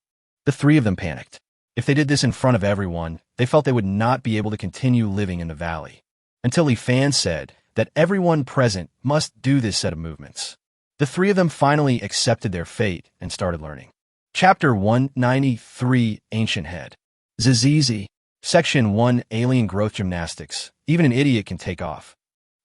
The 3 of them panicked. If they did this in front of everyone, they felt they would not be able to continue living in the valley. Until Li Fan said that everyone present must do this set of movements. The 3 of them finally accepted their fate and started learning. Chapter 193, Ancient Head. Zizizi. Section 1, Alien Growth Gymnastics. Even an idiot can take off.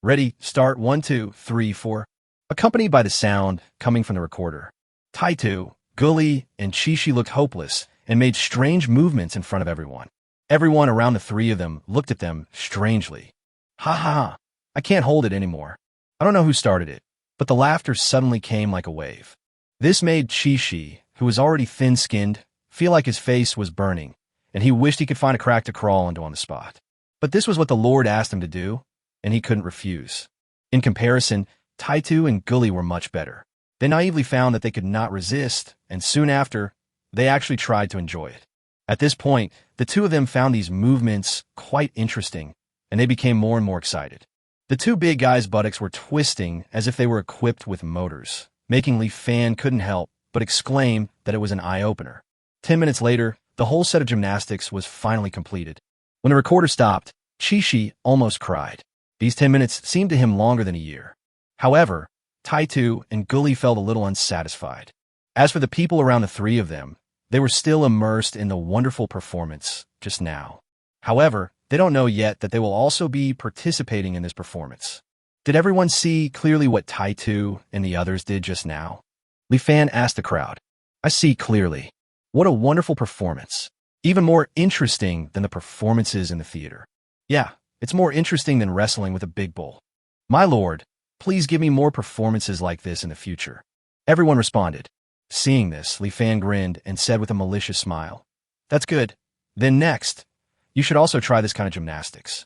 Ready, start, 1, 2, 3, 4. Accompanied by the sound coming from the recorder, Taitu, Gully, and Chishi looked hopeless and made strange movements in front of everyone. Everyone around the 3 of them looked at them strangely. "Ha ha ha, I can't hold it anymore." I don't know who started it, but the laughter suddenly came like a wave. This made Chishi, who was already thin-skinned, feel like his face was burning, and he wished he could find a crack to crawl into on the spot. But this was what the Lord asked him to do, and he couldn't refuse. In comparison, Taitu and Gully were much better. They naively found that they could not resist, and soon after, they actually tried to enjoy it. At this point, the 2 of them found these movements quite interesting, and they became more and more excited. The 2 big guys' buttocks were twisting as if they were equipped with motors, making Li Fan couldn't help but exclaim that it was an eye-opener. 10 minutes later, the whole set of gymnastics was finally completed. When the recorder stopped, Chi almost cried. These 10 minutes seemed to him longer than a year. However, Taitu and Guli felt a little unsatisfied. As for the people around the three of them, they were still immersed in the wonderful performance just now. However, they don't know yet that they will also be participating in this performance. Did everyone see clearly what Taitu and the others did just now? Li Fan asked the crowd. I see clearly. What a wonderful performance. Even more interesting than the performances in the theater. Yeah, it's more interesting than wrestling with a big bull. My lord, please give me more performances like this in the future. Everyone responded. Seeing this, Li Fan grinned and said with a malicious smile, That's good. Then next, you should also try this kind of gymnastics.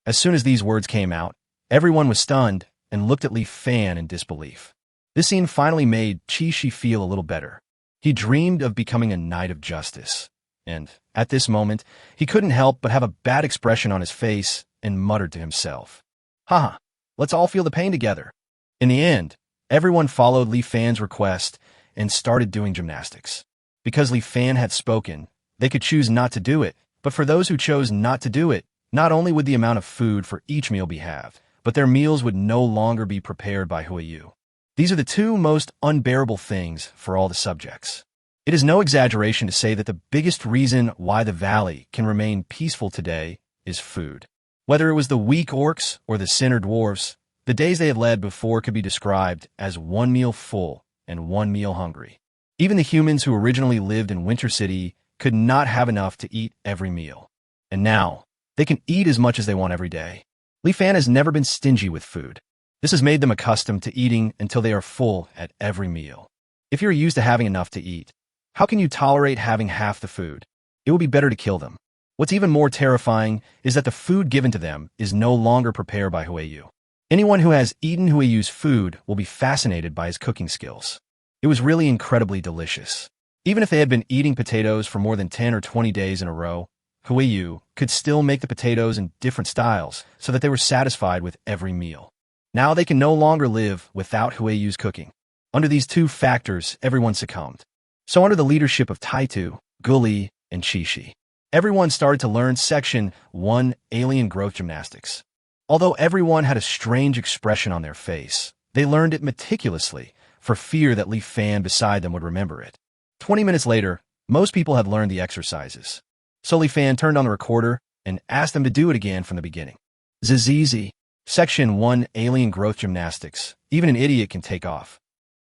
As soon as these words came out, everyone was stunned and looked at Li Fan in disbelief. This scene finally made Chi feel a little better. He dreamed of becoming a knight of justice. And, at this moment, he couldn't help but have a bad expression on his face and muttered to himself, Haha, let's all feel the pain together. In the end, everyone followed Li Fan's request and started doing gymnastics. Because Li Fan had spoken, they could choose not to do it, but for those who chose not to do it, not only would the amount of food for each meal be halved, but their meals would no longer be prepared by Huiyu. These are the two most unbearable things for all the subjects. It is no exaggeration to say that the biggest reason why the valley can remain peaceful today is food. Whether it was the weak orcs or the sinner dwarves, the days they had led before could be described as one meal full and one meal hungry. Even the humans who originally lived in Winter City could not have enough to eat every meal. And now, they can eat as much as they want every day. Li Fan has never been stingy with food. This has made them accustomed to eating until they are full at every meal. If you're used to having enough to eat, how can you tolerate having half the food? It would be better to kill them. What's even more terrifying is that the food given to them is no longer prepared by Huiyu. Anyone who has eaten Huiyu's food will be fascinated by his cooking skills. It was really incredibly delicious. Even if they had been eating potatoes for more than 10 or 20 days in a row, Huiyu could still make the potatoes in different styles so that they were satisfied with every meal. Now they can no longer live without Huiyu's cooking. Under these two factors, everyone succumbed. So under the leadership of Taitu, Guli, and Chi, everyone started to learn Section 1 Alien Growth Gymnastics. Although everyone had a strange expression on their face, they learned it meticulously for fear that Li Fan beside them would remember it. 20 minutes later, most people had learned the exercises. So Li Fan turned on the recorder and asked them to do it again from the beginning. Zizizi, Section 1 Alien Growth Gymnastics. Even an idiot can take off.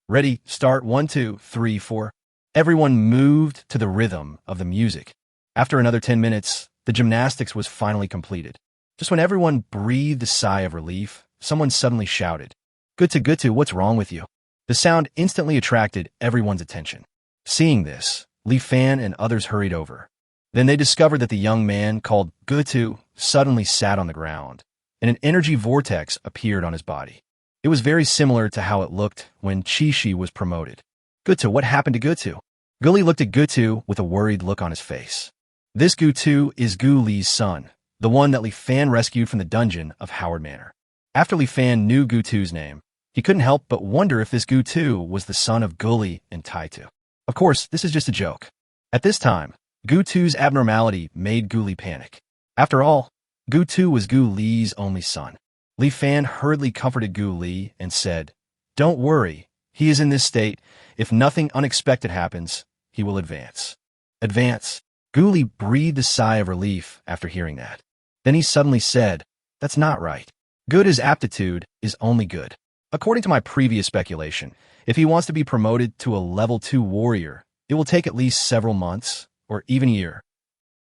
Ready, start, 1, 2, 3, 4. Everyone moved to the rhythm of the music. After another 10 minutes, the gymnastics was finally completed. Just when everyone breathed a sigh of relief, someone suddenly shouted, Gutu, what's wrong with you? The sound instantly attracted everyone's attention. Seeing this, Li Fan and others hurried over. Then they discovered that the young man called Gutu suddenly sat on the ground, and an energy vortex appeared on his body. It was very similar to how it looked when Chi was promoted. Gutu, what happened to Gutu? Guli looked at Gutu with a worried look on his face. This Gutu is Gu Li's son, the one that Li Fan rescued from the dungeon of Howard Manor. After Li Fan knew Gutu's name, he couldn't help but wonder if this Gutu was the son of Guli and Taitu. Of course, this is just a joke. At this time, Gutu's abnormality made Guli panic. After all, Gutu was Gu Li's only son. Li Fan hurriedly comforted Gu Li and said, Don't worry, he is in this state. If nothing unexpected happens, he will advance. Advance. Gu Li breathed a sigh of relief after hearing that. Then he suddenly said, That's not right. Good as aptitude is only good. According to my previous speculation, if he wants to be promoted to a level 2 warrior, it will take at least several months, or even a year.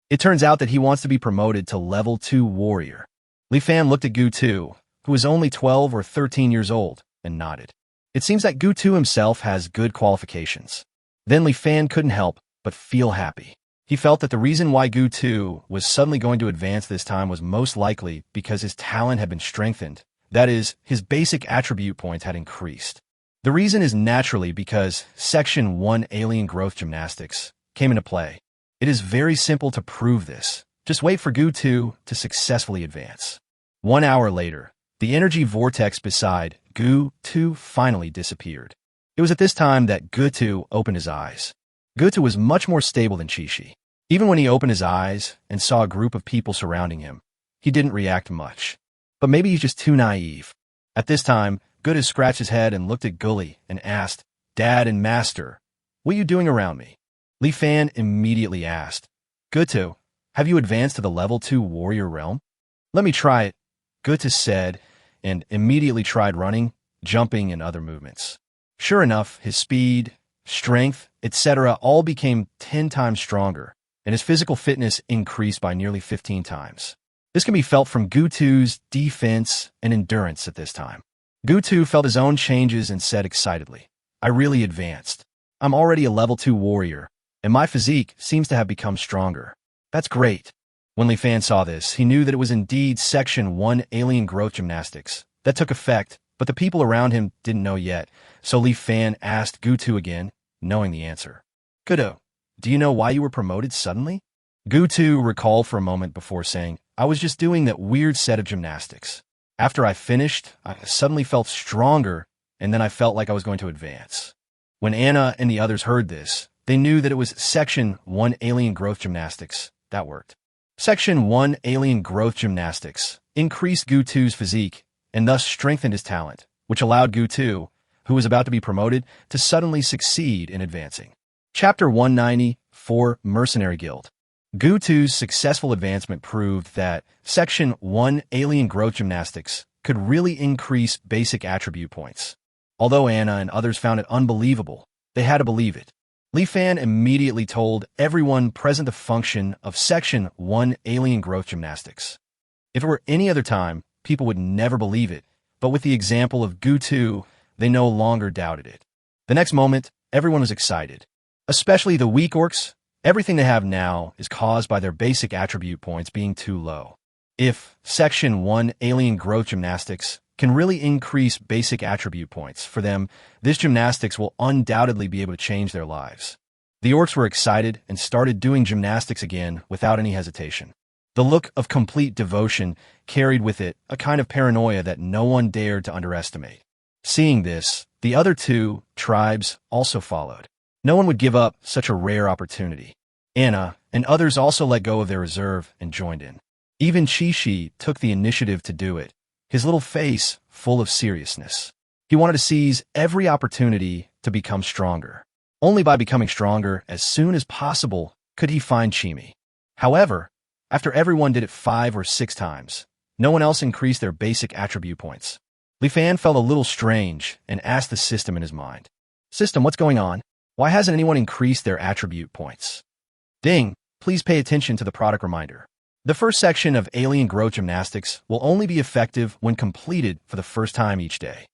It turns out that he wants to be promoted to level 2 warrior. Li Fan looked at Gutu, who was only 12 or 13 years old, and nodded. It seems that Gutu himself has good qualifications. Then Li Fan couldn't help but feel happy. He felt that the reason why Gutu was suddenly going to advance this time was most likely because his talent had been strengthened. That is, his basic attribute points had increased. The reason is naturally because Section 1 Alien Growth Gymnastics came into play. It is very simple to prove this. Just wait for Gutu to successfully advance. 1 hour later, the energy vortex beside Gutu finally disappeared. It was at this time that Gutu opened his eyes. Gutu was much more stable than Chi. Even when he opened his eyes and saw a group of people surrounding him, he didn't react much. But maybe he's just too naive. At this time, Good scratched his head and looked at Gully and asked, "Dad and Master, what are you doing around me?" Li Fan immediately asked, "Gutu, have you advanced to the level 2 warrior realm?" "Let me try it," Gutu said, and immediately tried running, jumping, and other movements. Sure enough, his speed, strength, etc. all became 10 times stronger, and his physical fitness increased by nearly 15 times. This can be felt from Gutu's defense and endurance at this time. Gutu felt his own changes and said excitedly, "I really advanced. I'm already a level 2 warrior, and my physique seems to have become stronger. That's great." When Li Fan saw this, he knew that it was indeed Section 1 alien growth gymnastics that took effect, but the people around him didn't know yet, so Li Fan asked Gutu again, knowing the answer. "Gutu, do you know why you were promoted suddenly?" Gutu recalled for a moment before saying, "I was just doing that weird set of gymnastics. After I finished, I suddenly felt stronger, and then I felt like I was going to advance." When Anna and the others heard this, they knew that it was Section 1 alien growth gymnastics that worked. Section 1 alien growth gymnastics increased Gutu's physique and thus strengthened his talent, which allowed Gutu, who was about to be promoted, to suddenly succeed in advancing. Chapter 194, Mercenary Guild. Gutu's successful advancement proved that Section 1 alien growth gymnastics could really increase basic attribute points. Although Anna and others found it unbelievable, they had to believe it. Li Fan immediately told everyone present the function of Section 1 alien growth gymnastics. If it were any other time, people would never believe it, but with the example of Gutu, they no longer doubted it. The next moment, everyone was excited. Especially the weak orcs. Everything they have now is caused by their basic attribute points being too low. If Section 1 alien growth gymnastics can really increase basic attribute points for them, this gymnastics will undoubtedly be able to change their lives. The orcs were excited and started doing gymnastics again without any hesitation. The look of complete devotion carried with it a kind of paranoia that no one dared to underestimate. Seeing this, the other two tribes also followed. No one would give up such a rare opportunity. Anna and others also let go of their reserve and joined in. Even Chi took the initiative to do it, his little face full of seriousness. He wanted to seize every opportunity to become stronger. Only by becoming stronger as soon as possible could he find Chimi. However, after everyone did it 5 or 6 times, no one else increased their basic attribute points. Li Fan felt a little strange and asked the system in his mind, "System, what's going on? Why hasn't anyone increased their attribute points?" Ding, please pay attention to the product reminder. The first section of alien growth gymnastics will only be effective when completed for the first time each day.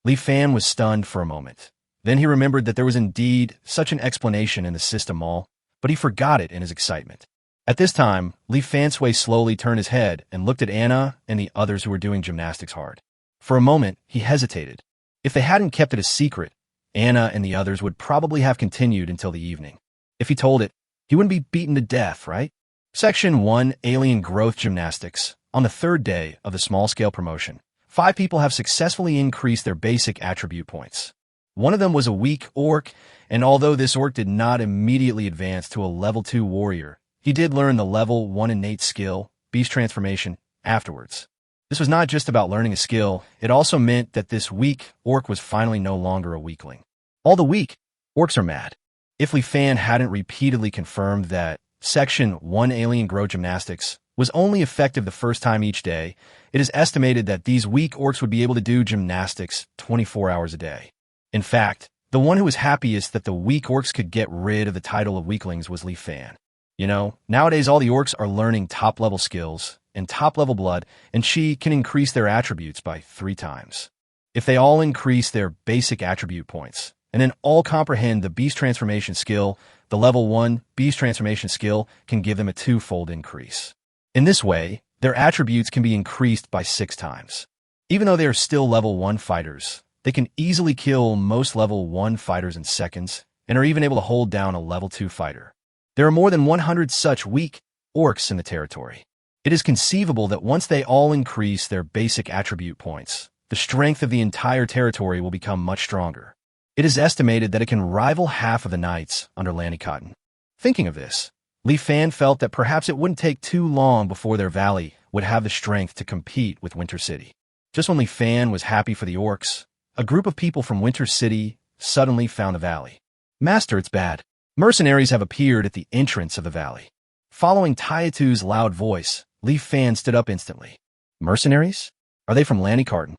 Li Fan was stunned for a moment. Then he remembered that there was indeed such an explanation in the system mall, but he forgot it in his excitement. At this time, Li Fansui slowly turned his head and looked at Anna and the others who were doing gymnastics hard. For a moment, he hesitated. If they hadn't kept it a secret, Anna and the others would probably have continued until the evening. If he told it, he wouldn't be beaten to death, right? Section 1 Alien Growth Gymnastics. On the 3rd day of the small-scale promotion, 5 people have successfully increased their basic attribute points. One of them was a weak orc, and although this orc did not immediately advance to a level 2 warrior, he did learn the level 1 innate skill, Beast Transformation, afterwards. This was not just about learning a skill, it also meant that this weak orc was finally no longer a weakling. All the weak orcs are mad. If Li Fan hadn't repeatedly confirmed that Section 1 Alien Growth Gymnastics was only effective the first time each day, it is estimated that these weak orcs would be able to do gymnastics 24 hours a day. In fact, the one who was happiest that the weak orcs could get rid of the title of weaklings was Li Fan. You know, nowadays all the orcs are learning top-level skills and top-level blood, and she can increase their attributes by 3 times. If they all increase their basic attribute points, and then all comprehend the Beast Transformation skill, the level 1 Beast Transformation skill can give them a 2-fold increase. In this way, their attributes can be increased by 6 times. Even though they are still level 1 fighters, they can easily kill most level 1 fighters in seconds, and are even able to hold down a level 2 fighter. There are more than 100 such weak orcs in the territory. It is conceivable that once they all increase their basic attribute points, the strength of the entire territory will become much stronger. It is estimated that it can rival half of the knights under Lanny Cotton. Thinking of this, Li Fan felt that perhaps it wouldn't take too long before their valley would have the strength to compete with Winter City. Just when Li Fan was happy for the orcs, a group of people from Winter City suddenly found the valley. Master, it's bad. Mercenaries have appeared at the entrance of the valley. Following Taitu's loud voice, Li Fan stood up instantly. Mercenaries? Are they from Lannikarten?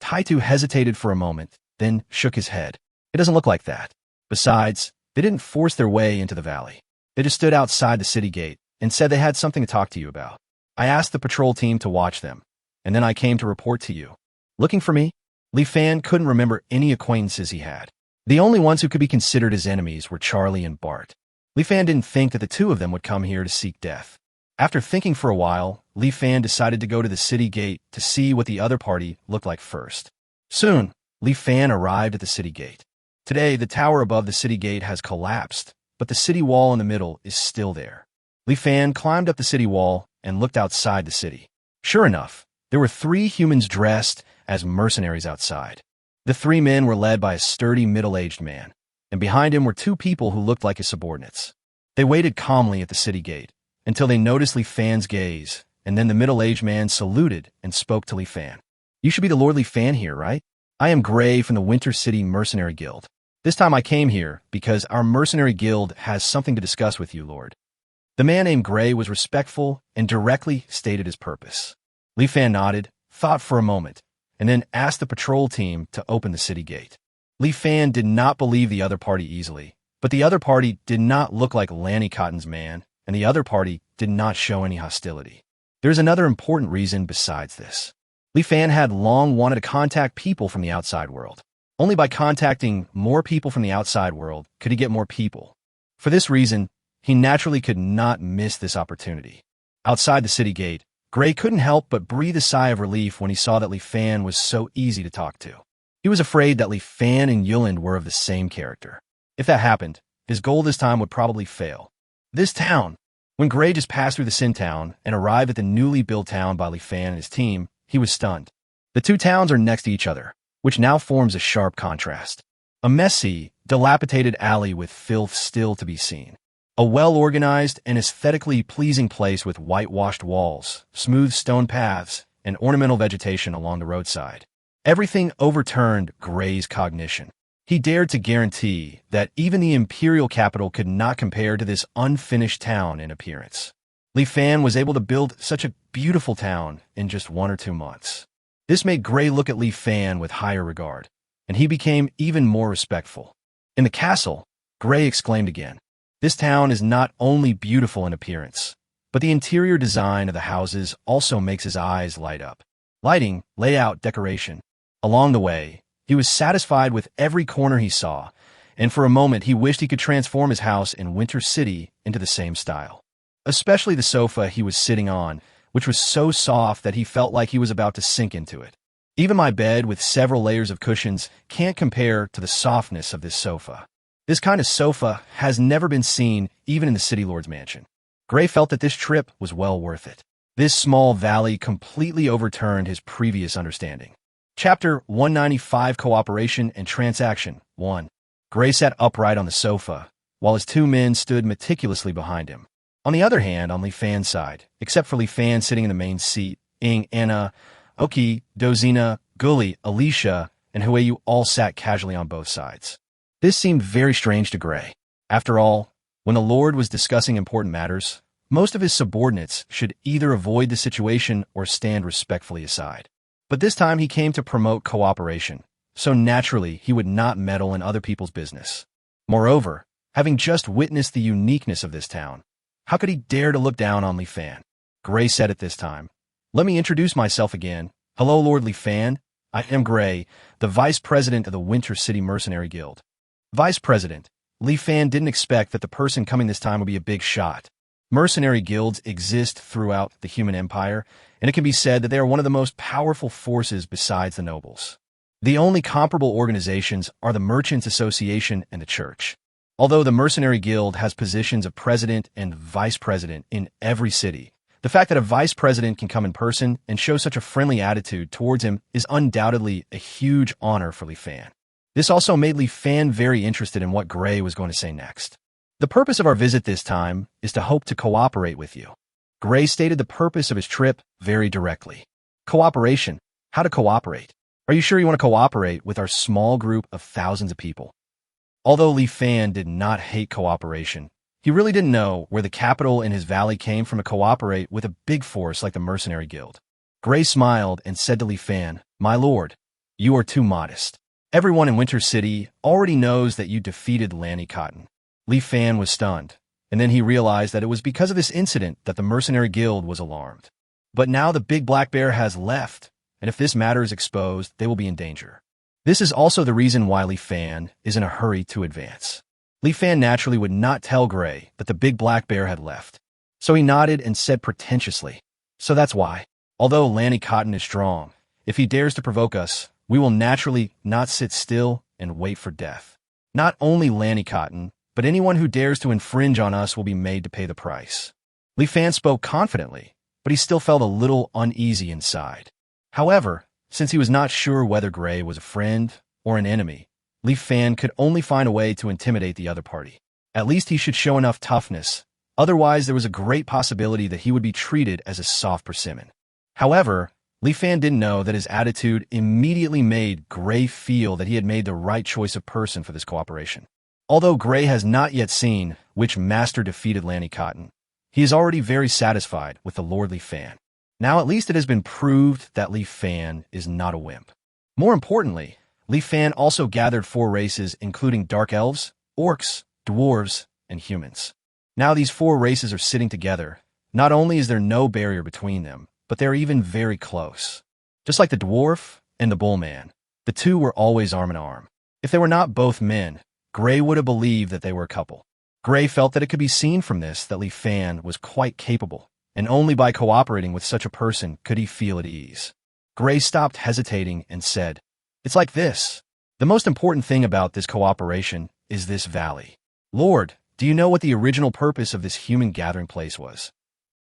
Taitu hesitated for a moment, then shook his head. It doesn't look like that. Besides, they didn't force their way into the valley. They just stood outside the city gate and said they had something to talk to you about. I asked the patrol team to watch them, and then I came to report to you. Looking for me? Li Fan couldn't remember any acquaintances he had. The only ones who could be considered his enemies were Charlie and Bart. Li Fan didn't think that the two of them would come here to seek death. After thinking for a while, Li Fan decided to go to the city gate to see what the other party looked like first. Soon, Li Fan arrived at the city gate. Today, the tower above the city gate has collapsed, but the city wall in the middle is still there. Li Fan climbed up the city wall and looked outside the city. Sure enough, there were 3 humans dressed as mercenaries outside. The 3 men were led by a sturdy middle-aged man, and behind him were 2 people who looked like his subordinates. They waited calmly at the city gate until they noticed Li Fan's gaze, and then the middle-aged man saluted and spoke to Li Fan. You should be the Lord Li Fan here, right? I am Gray from the Winter City Mercenary Guild. This time I came here because our mercenary guild has something to discuss with you, Lord. The man named Gray was respectful and directly stated his purpose. Li Fan nodded, thought for a moment, and then asked the patrol team to open the city gate. Li Fan did not believe the other party easily, but the other party did not look like Lannikarten's man, and the other party did not show any hostility. There's another important reason besides this. Li Fan had long wanted to contact people from the outside world. Only by contacting more people from the outside world could he get more people. For this reason, he naturally could not miss this opportunity. Outside the city gate, Gray couldn't help but breathe a sigh of relief when he saw that Li Fan was so easy to talk to. He was afraid that Li Fan and Yulin were of the same character. If that happened, his goal this time would probably fail. This town. When Gray just passed through the Sin Town and arrived at the newly built town by Li Fan and his team, he was stunned. The 2 towns are next to each other, which now forms a sharp contrast. A messy, dilapidated alley with filth still to be seen. A well-organized and aesthetically pleasing place with whitewashed walls, smooth stone paths, and ornamental vegetation along the roadside. Everything overturned Gray's cognition. He dared to guarantee that even the imperial capital could not compare to this unfinished town in appearance. Li Fan was able to build such a beautiful town in just 1 or 2 months. This made Gray look at Li Fan with higher regard, and he became even more respectful. In the castle, Gray exclaimed again, "This town is not only beautiful in appearance, but the interior design of the houses also makes his eyes light up. Lighting, layout, decoration. Along the way, he was satisfied with every corner he saw, and for a moment he wished he could transform his house in Winter City into the same style. Especially the sofa he was sitting on, which was so soft that he felt like he was about to sink into it. Even my bed with several layers of cushions can't compare to the softness of this sofa. This kind of sofa has never been seen even in the City Lord's mansion." Gray felt that this trip was well worth it. This small valley completely overturned his previous understanding. Chapter 195, Cooperation and Transaction 1. Gray sat upright on the sofa, while his 2 men stood meticulously behind him. On the other hand, on Li Fan's side, except for Li Fan sitting in the main seat, Ing, Anna, Oki, Dozina, Gully, Alicia, and Hueyu all sat casually on both sides. This seemed very strange to Gray. After all, when the Lord was discussing important matters, most of his subordinates should either avoid the situation or stand respectfully aside. But this time he came to promote cooperation, so naturally he would not meddle in other people's business. Moreover, having just witnessed the uniqueness of this town, how could he dare to look down on Li Fan? Gray said at this time, "Let me introduce myself again. Hello, Lord Li Fan. I am Gray, the Vice President of the Winter City Mercenary Guild." Vice President. Li Fan didn't expect that the person coming this time would be a big shot. Mercenary guilds exist throughout the human empire, and it can be said that they are one of the most powerful forces besides the nobles. The only comparable organizations are the Merchants Association and the Church. Although the Mercenary Guild has positions of president and vice president in every city, the fact that a vice president can come in person and show such a friendly attitude towards him is undoubtedly a huge honor for Li Fan. This also made Li Fan very interested in what Gray was going to say next. "The purpose of our visit this time is to hope to cooperate with you. Gray stated the purpose of his trip very directly. Cooperation. How to cooperate. Are you sure you want to cooperate with our small group of thousands of people? Although Li Fan did not hate cooperation, he really didn't know where the capital in his valley came from to cooperate with a big force like the Mercenary Guild. Gray smiled and said to Li Fan, "My lord, you are too modest. Everyone in Winter City already knows that you defeated Lanny Cotton." Li Fan was stunned, and then he realized that it was because of this incident that the Mercenary Guild was alarmed. But now the big black bear has left, and if this matter is exposed, they will be in danger. This is also the reason why Li Fan is in a hurry to advance. Li Fan naturally would not tell Gray that the big black bear had left, so he nodded and said pretentiously, "So that's why. Although Lanny Cotton is strong, if he dares to provoke us, we will naturally not sit still and wait for death. Not only Lanny Cotton, but anyone who dares to infringe on us will be made to pay the price." Li Fan spoke confidently, but he still felt a little uneasy inside. However, since he was not sure whether Gray was a friend or an enemy, Li Fan could only find a way to intimidate the other party. At least he should show enough toughness, otherwise there was a great possibility that he would be treated as a soft persimmon. However, Li Fan didn't know that his attitude immediately made Gray feel that he had made the right choice of person for this cooperation. Although Gray has not yet seen which master defeated Lanny Cotton, he is already very satisfied with the Lord Li Fan. Now at least it has been proved that Li Fan is not a wimp. More importantly, Li Fan also gathered 4 races including dark elves, orcs, dwarves, and humans. Now these 4 races are sitting together. Not only is there no barrier between them, but they're even very close. Just like the dwarf and the bullman, the two were always arm in arm. If they were not both men, Gray would have believed that they were a couple. Gray felt that it could be seen from this that Li Fan was quite capable, and only by cooperating with such a person could he feel at ease. Gray stopped hesitating and said, "It's like this. The most important thing about this cooperation is this valley. Lord, do you know what the original purpose of this human gathering place was?"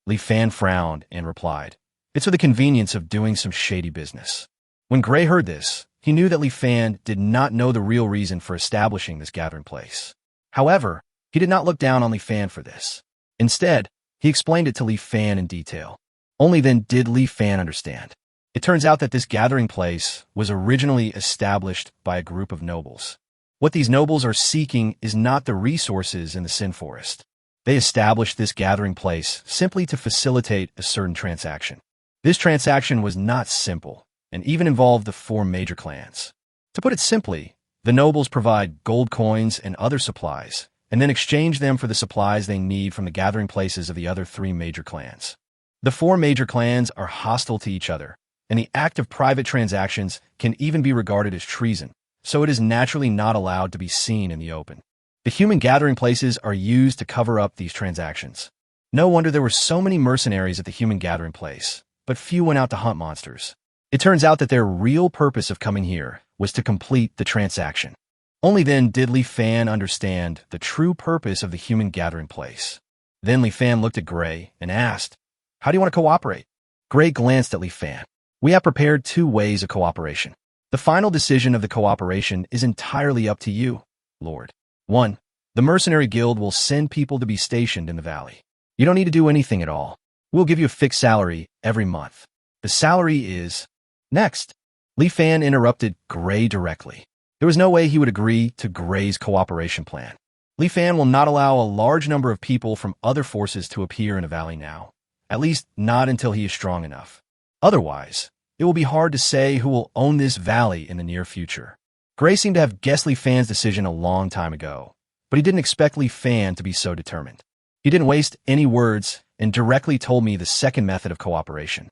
Li Fan frowned and replied, "It's for the convenience of doing some shady business." When Gray heard this, he knew that Li Fan did not know the real reason for establishing this gathering place. However, he did not look down on Li Fan for this. Instead, he explained it to Li Fan in detail. Only then did Li Fan understand. It turns out that this gathering place was originally established by a group of nobles. What these nobles are seeking is not the resources in the Sin Forest. They established this gathering place simply to facilitate a certain transaction. This transaction was not simple, and even involved the 4 major clans. To put it simply, the nobles provide gold coins and other supplies, and then exchange them for the supplies they need from the gathering places of the other 3 major clans. The 4 major clans are hostile to each other, and the act of private transactions can even be regarded as treason, so it is naturally not allowed to be seen in the open. The human gathering places are used to cover up these transactions. No wonder there were so many mercenaries at the human gathering place, but few went out to hunt monsters. It turns out that their real purpose of coming here was to complete the transaction. Only then did Li Fan understand the true purpose of the human gathering place. Then Li Fan looked at Gray and asked, "How do you want to cooperate?" Gray glanced at Li Fan. "We have prepared 2 ways of cooperation. The final decision of the cooperation is entirely up to you, Lord. 1. The Mercenary Guild will send people to be stationed in the valley. You don't need to do anything at all. We'll give you a fixed salary every month. The salary is..." Next, Li Fan interrupted Gray directly. There was no way he would agree to Gray's cooperation plan. Li Fan will not allow a large number of people from other forces to appear in a valley now, at least not until he is strong enough. Otherwise, it will be hard to say who will own this valley in the near future. Gray seemed to have guessed Li Fan's decision a long time ago, but he didn't expect Li Fan to be so determined. He didn't waste any words and directly told me the second method of cooperation.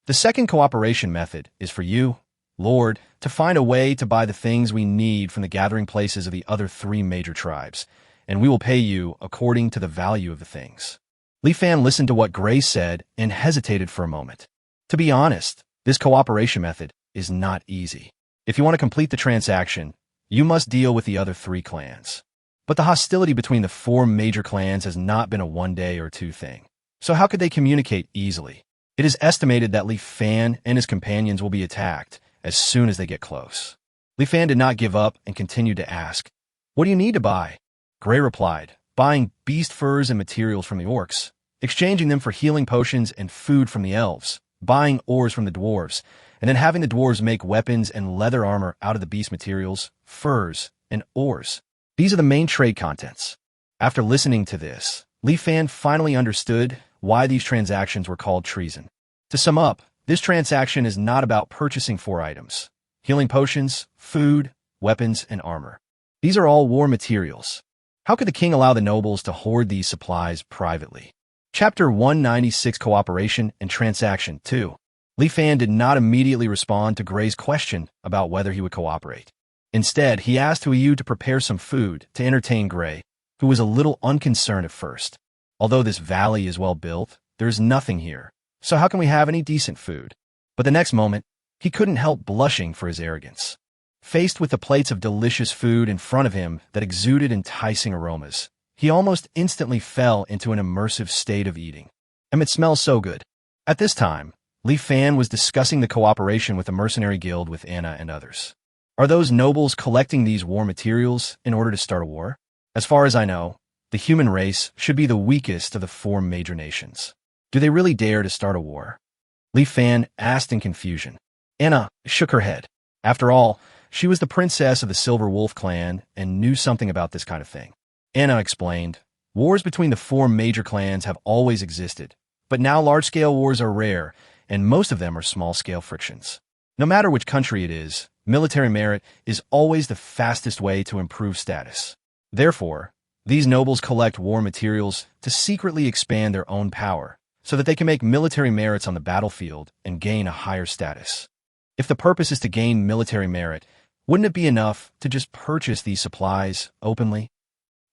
The second cooperation method is for you, Lord, to find a way to buy the things we need from the gathering places of the other 3 major tribes, and we will pay you according to the value of the things. Li Fan listened to what Gray said and hesitated for a moment. To be honest, this cooperation method is not easy. If you want to complete the transaction, you must deal with the other 3 clans. But the hostility between the 4 major clans has not been a 1 day or 2 thing. So how could they communicate easily? It is estimated that Li Fan and his companions will be attacked as soon as they get close. Li Fan did not give up and continued to ask, "What do you need to buy?" Gray replied, "Buying beast furs and materials from the orcs, exchanging them for healing potions and food from the elves, buying ores from the dwarves, and then having the dwarves make weapons and leather armor out of the beast materials, furs, and ores. These are the main trade contents. After listening to this, Li Fan finally understood why these transactions were called treason. To sum up, this transaction is not about purchasing 4 items: healing potions, food, weapons, and armor. These are all war materials. How could the king allow the nobles to hoard these supplies privately? Chapter 196: Cooperation and Transaction 2. Li Fan did not immediately respond to Gray's question about whether he would cooperate. Instead, he asked Huiyu to prepare some food to entertain Gray, who was a little unconcerned at first. Although this valley is well built, there is nothing here, so how can we have any decent food? But the next moment, he couldn't help blushing for his arrogance. Faced with the plates of delicious food in front of him that exuded enticing aromas, he almost instantly fell into an immersive state of eating. It smells so good. At this time, Li Fan was discussing the cooperation with the mercenary guild with Anna and others. Are those nobles collecting these war materials in order to start a war? As far as I know, the human race should be the weakest of the 4 major nations. Do they really dare to start a war? Li Fan asked in confusion. Anna shook her head. After all, she was the princess of the Silver Wolf clan and knew something about this kind of thing. Anna explained, wars between the 4 major clans have always existed, but now large-scale wars are rare, and most of them are small-scale frictions. No matter which country it is, military merit is always the fastest way to improve status. Therefore, these nobles collect war materials to secretly expand their own power, so that they can make military merits on the battlefield and gain a higher status. If the purpose is to gain military merit, wouldn't it be enough to just purchase these supplies openly?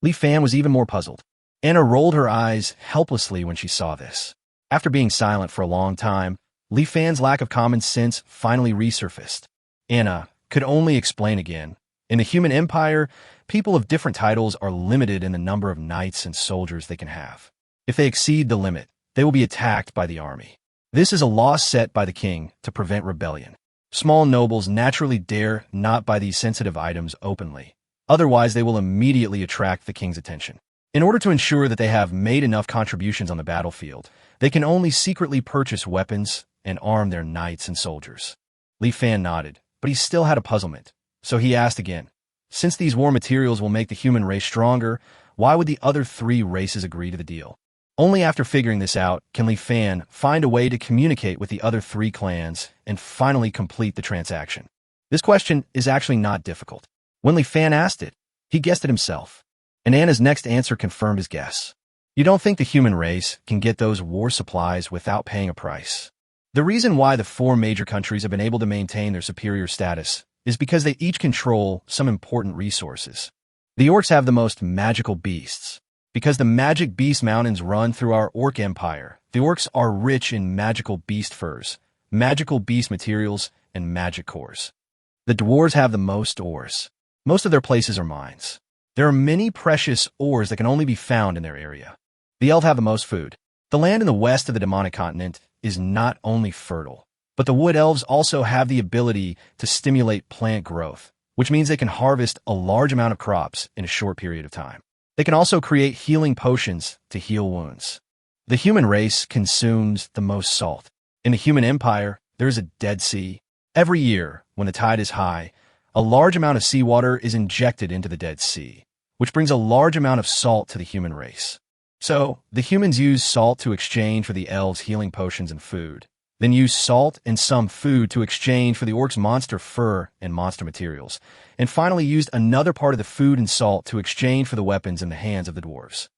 Li Fan was even more puzzled. Anna rolled her eyes helplessly when she saw this. After being silent for a long time, Li Fan's lack of common sense finally resurfaced. Anna could only explain again. In the human empire, people of different titles are limited in the number of knights and soldiers they can have. If they exceed the limit, they will be attacked by the army. This is a law set by the king to prevent rebellion. Small nobles naturally dare not buy these sensitive items openly. Otherwise, they will immediately attract the king's attention. In order to ensure that they have made enough contributions on the battlefield, they can only secretly purchase weapons and arm their knights and soldiers. Li Fan nodded, but he still had a puzzlement. So he asked again, since these war materials will make the human race stronger, why would the other 3 races agree to the deal? Only after figuring this out can Li Fan find a way to communicate with the other 3 clans and finally complete the transaction. This question is actually not difficult. When Li Fan asked it, he guessed it himself, and Anna's next answer confirmed his guess. You don't think the human race can get those war supplies without paying a price? The reason why the 4 major countries have been able to maintain their superior status is because they each control some important resources. The orcs have the most magical beasts. Because the magic beast mountains run through our orc empire, the orcs are rich in magical beast furs, magical beast materials, and magic cores. The dwarves have the most ores. Most of their places are mines. There are many precious ores that can only be found in their area. The elves have the most food. The land in the west of the demonic continent is not only fertile, but the wood elves also have the ability to stimulate plant growth, which means they can harvest a large amount of crops in a short period of time. They can also create healing potions to heal wounds. The human race consumes the most salt. In the human empire, there is a Dead Sea. Every year, when the tide is high, a large amount of seawater is injected into the Dead Sea, which brings a large amount of salt to the human race. So, the humans use salt to exchange for the elves' healing potions and food, then use salt and some food to exchange for the orcs' monster fur and monster materials, and finally used another part of the food and salt to exchange for the weapons in the hands of the dwarves.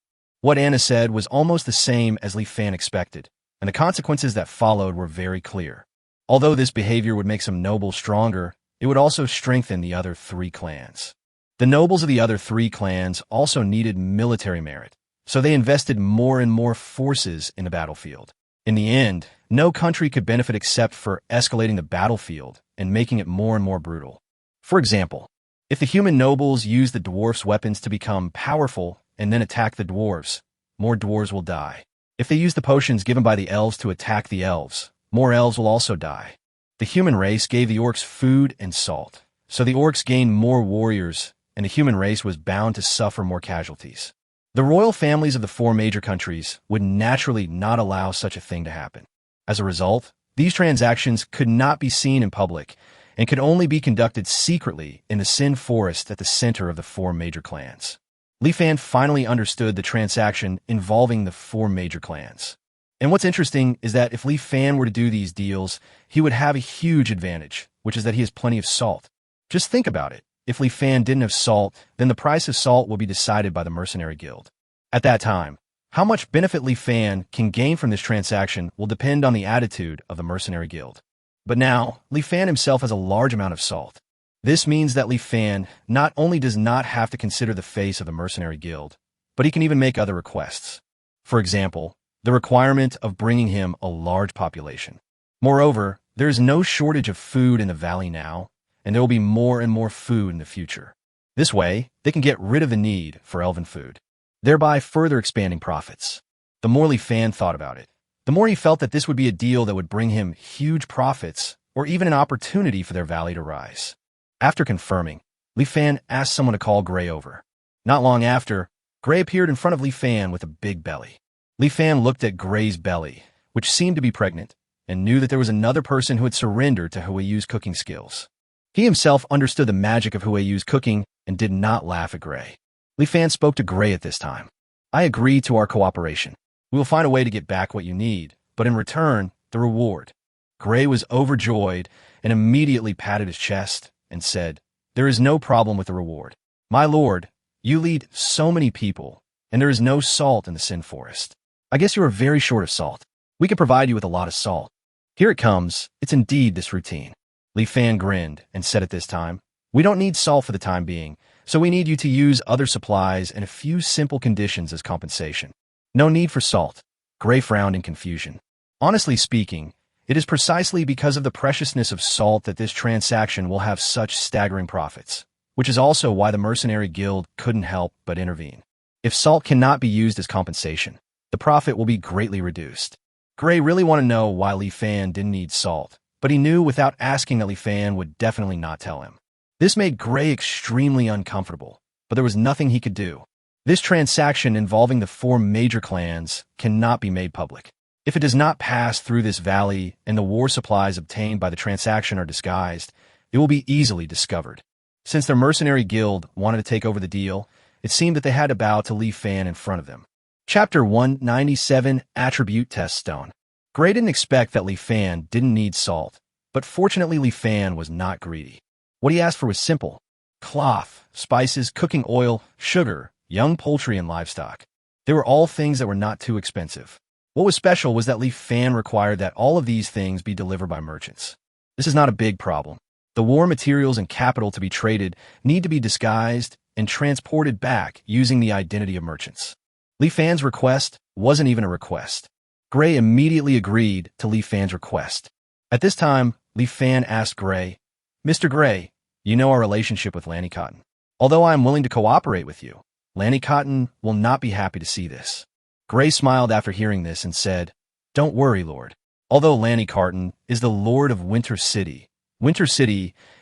What Anna said was almost the same as Li Fan expected, and the consequences that followed were very clear. Although this behavior would make some nobles stronger, it would also strengthen the other 3 clans. The nobles of the other 3 clans also needed military merit, so they invested more and more forces in the battlefield. In the end, no country could benefit except for escalating the battlefield and making it more and more brutal. For example, if the human nobles use the dwarfs' weapons to become powerful and then attack the dwarves, more dwarves will die. If they use the potions given by the elves to attack the elves, more elves will also die. The human race gave the orcs food and salt, so the orcs gained more warriors, and the human race was bound to suffer more casualties. The royal families of the four major countries would naturally not allow such a thing to happen. As a result, these transactions could not be seen in public and could only be conducted secretly in the Sin Forest at the center of the four major clans. Li Fan finally understood the transaction involving the four major clans. And what's interesting is that if Li Fan were to do these deals, he would have a huge advantage, which is that he has plenty of salt. Just think about it. If Li Fan didn't have salt, then the price of salt will be decided by the Mercenary Guild. At that time, how much benefit Li Fan can gain from this transaction will depend on the attitude of the Mercenary Guild. But now, Li Fan himself has a large amount of salt. This means that Li Fan not only does not have to consider the face of the Mercenary Guild, but he can even make other requests. For example, the requirement of bringing him a large population. Moreover, there is no shortage of food in the valley now, and there will be more and more food in the future. This way, they can get rid of the need for elven food, thereby further expanding profits. The more Li Fan thought about it, the more he felt that this would be a deal that would bring him huge profits or even an opportunity for their valley to rise. After confirming, Li Fan asked someone to call Gray over. Not long after, Gray appeared in front of Li Fan with a big belly. Li Fan looked at Gray's belly, which seemed to be pregnant, and knew that there was another person who had surrendered to Hueyu's cooking skills. He himself understood the magic of Hueyu's cooking and did not laugh at Gray. Li Fan spoke to Gray at this time. I agree to our cooperation. We will find a way to get back what you need, but in return, the reward. Gray was overjoyed and immediately patted his chest and said, There is no problem with the reward. My lord, you lead so many people, and there is no salt in the Sin Forest. I guess you are very short of salt. We can provide you with a lot of salt. Here it comes. It's indeed this routine. Li Fan grinned and said at this time, We don't need salt for the time being, so we need you to use other supplies and a few simple conditions as compensation. No need for salt. Gray frowned in confusion. Honestly speaking, it is precisely because of the preciousness of salt that this transaction will have such staggering profits, which is also why the Mercenary Guild couldn't help but intervene. If salt cannot be used as compensation, the profit will be greatly reduced. Gray really wanted to know why Li Fan didn't need salt, but he knew without asking that Li Fan would definitely not tell him. This made Gray extremely uncomfortable, but there was nothing he could do. This transaction involving the four major clans cannot be made public. If it does not pass through this valley and the war supplies obtained by the transaction are disguised, it will be easily discovered. Since the Mercenary Guild wanted to take over the deal, it seemed that they had to bow to Li Fan in front of them. Chapter 197, Attribute Test Stone. Gray didn't expect that Li Fan didn't need salt, but fortunately Li Fan was not greedy. What he asked for was simple: cloth, spices, cooking oil, sugar, young poultry, and livestock. They were all things that were not too expensive. What was special was that Li Fan required that all of these things be delivered by merchants. This is not a big problem. The war materials and capital to be traded need to be disguised and transported back using the identity of merchants. Li Fan's request wasn't even a request. Gray immediately agreed to Li Fan's request. At this time, Li Fan asked Gray, Mr. Gray, you know our relationship with Lanny Cotton. Although I am willing to cooperate with you, Lanny Cotton will not be happy to see this. Gray smiled after hearing this and said, Don't worry, Lord. Although Lanny Cotton is the Lord of Winter City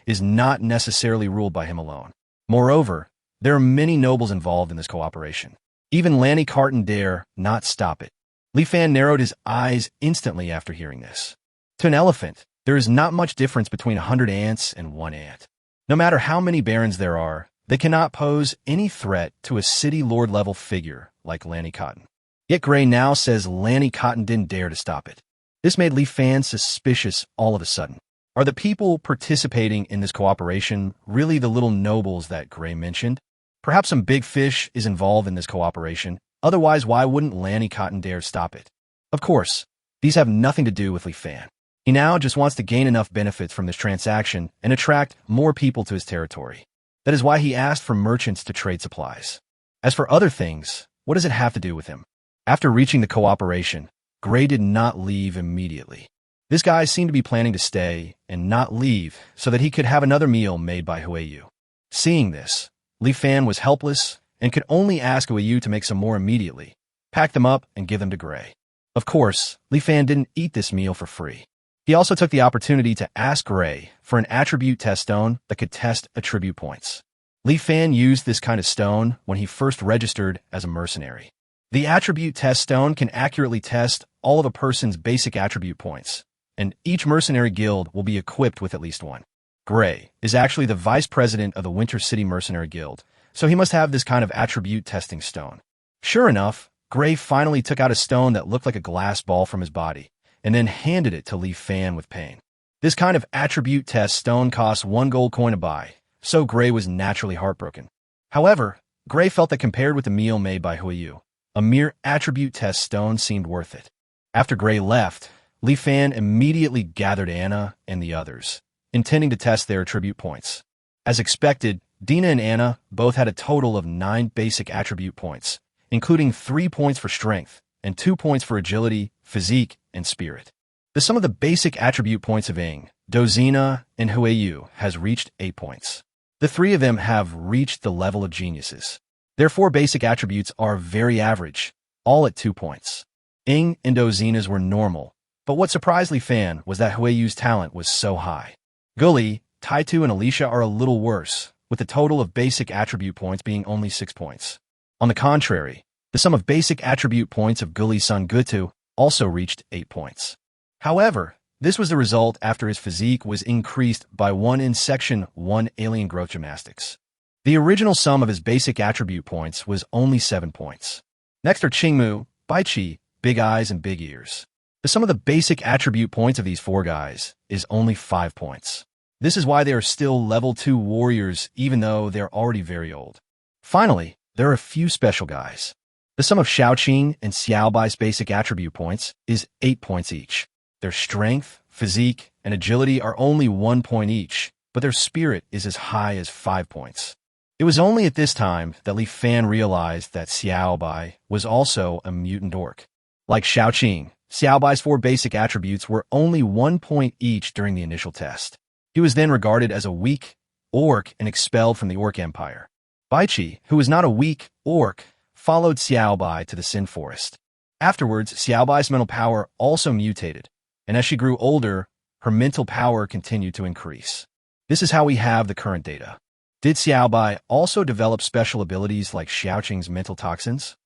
is not necessarily ruled by him alone. Moreover, there are many nobles involved in this cooperation. Even Lanny Cotton dare not stop it. Li Fan narrowed his eyes instantly after hearing this. To an elephant, there is not much difference between 100 ants and one ant. No matter how many barons there are, they cannot pose any threat to a city lord-level figure like Lanny Cotton. Yet Gray now says Lanny Cotton didn't dare to stop it. This made Li Fan suspicious all of a sudden. Are the people participating in this cooperation really the little nobles that Gray mentioned? Perhaps some big fish is involved in this cooperation. Otherwise, why wouldn't Lanny Cotton dare stop it? Of course, these have nothing to do with Li Fan. He now just wants to gain enough benefits from this transaction and attract more people to his territory. That is why he asked for merchants to trade supplies. As for other things, what does it have to do with him? After reaching the cooperation, Gray did not leave immediately. This guy seemed to be planning to stay and not leave so that he could have another meal made by Hueyu. Seeing this, Li Fan was helpless and could only ask Hueyu to make some more immediately, pack them up, and give them to Gray. Of course, Li Fan didn't eat this meal for free. He also took the opportunity to ask Gray for an attribute test stone that could test attribute points. Li Fan used this kind of stone when he first registered as a mercenary. The attribute test stone can accurately test all of a person's basic attribute points, and each mercenary guild will be equipped with at least one. Gray is actually the vice president of the Winter City Mercenary Guild, so he must have this kind of attribute testing stone. Sure enough, Gray finally took out a stone that looked like a glass ball from his body, and then handed it to Li Fan with pain. This kind of attribute test stone costs 1 gold coin to buy, so Gray was naturally heartbroken. However, Gray felt that compared with the meal made by Huiyu, a mere attribute test stone seemed worth it. After Gray left, Li Fan immediately gathered Anna and the others, intending to test their attribute points. As expected, Dina and Anna both had a total of 9 basic attribute points, including 3 points for strength and 2 points for agility, physique, and spirit. The sum of the basic attribute points of Ing, Dozina, and Huiyu has reached 8 points. The 3 of them have reached the level of geniuses. Their 4 basic attributes are very average, all at 2 points. Ing and Dozina's were normal, but what surprised Li Fan was that Huiyu's talent was so high. Gully, Taitu, and Alicia are a little worse, with the total of basic attribute points being only 6 points. On the contrary, the sum of basic attribute points of Gully's son Gutu also reached 8 points. However, this was the result after his physique was increased by 1 in Section 1 Alien Growth Gymnastics. The original sum of his basic attribute points was only 7 points. Next are Qingmu, Baichi, Big Eyes, and Big Ears. The sum of the basic attribute points of these 4 guys is only 5 points. This is why they are still level 2 warriors even though they're already very old. Finally, there are a few special guys. The sum of Xiaoqing and Xiaobai's basic attribute points is 8 points each. Their strength, physique, and agility are only 1 point each, but their spirit is as high as 5 points. It was only at this time that Li Fan realized that Xiaobai was also a mutant orc. Like Xiaoqing, Xiaobai's 4 basic attributes were only 1 point each during the initial test. He was then regarded as a weak orc and expelled from the Orc Empire. Baichi, who was not a weak orc, followed Xiaobai to the Sin Forest. Afterwards, Xiaobai's mental power also mutated, and as she grew older, her mental power continued to increase. This is how we have the current data. Did Xiaobai also develop special abilities like Xiaoqing's mental toxins?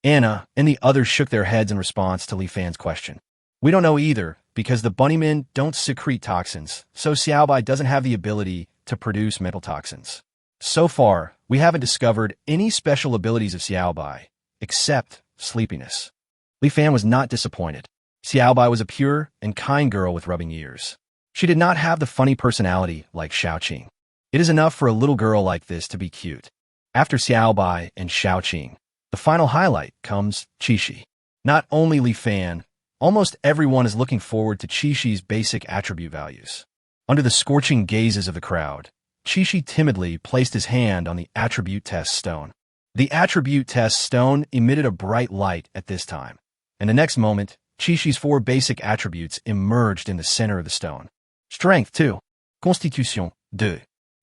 Anna and the others shook their heads in response to Li Fan's question. We don't know either, because the bunnymen don't secrete toxins, so Xiaobai doesn't have the ability to produce mental toxins. So far, we haven't discovered any special abilities of Xiaobai, except sleepiness. Li Fan was not disappointed. Xiaobai was a pure and kind girl with rubbing ears. She did not have the funny personality like Xiaoqing. It is enough for a little girl like this to be cute. After Xiaobai and Xiaoqing, the final highlight comes Qishi. Not only Li Fan, almost everyone is looking forward to Qishi's basic attribute values. Under the scorching gazes of the crowd, Qishi timidly placed his hand on the attribute test stone. The attribute test stone emitted a bright light at this time, and the next moment, Qishi's 4 basic attributes emerged in the center of the stone. Strength 2, Constitution 2,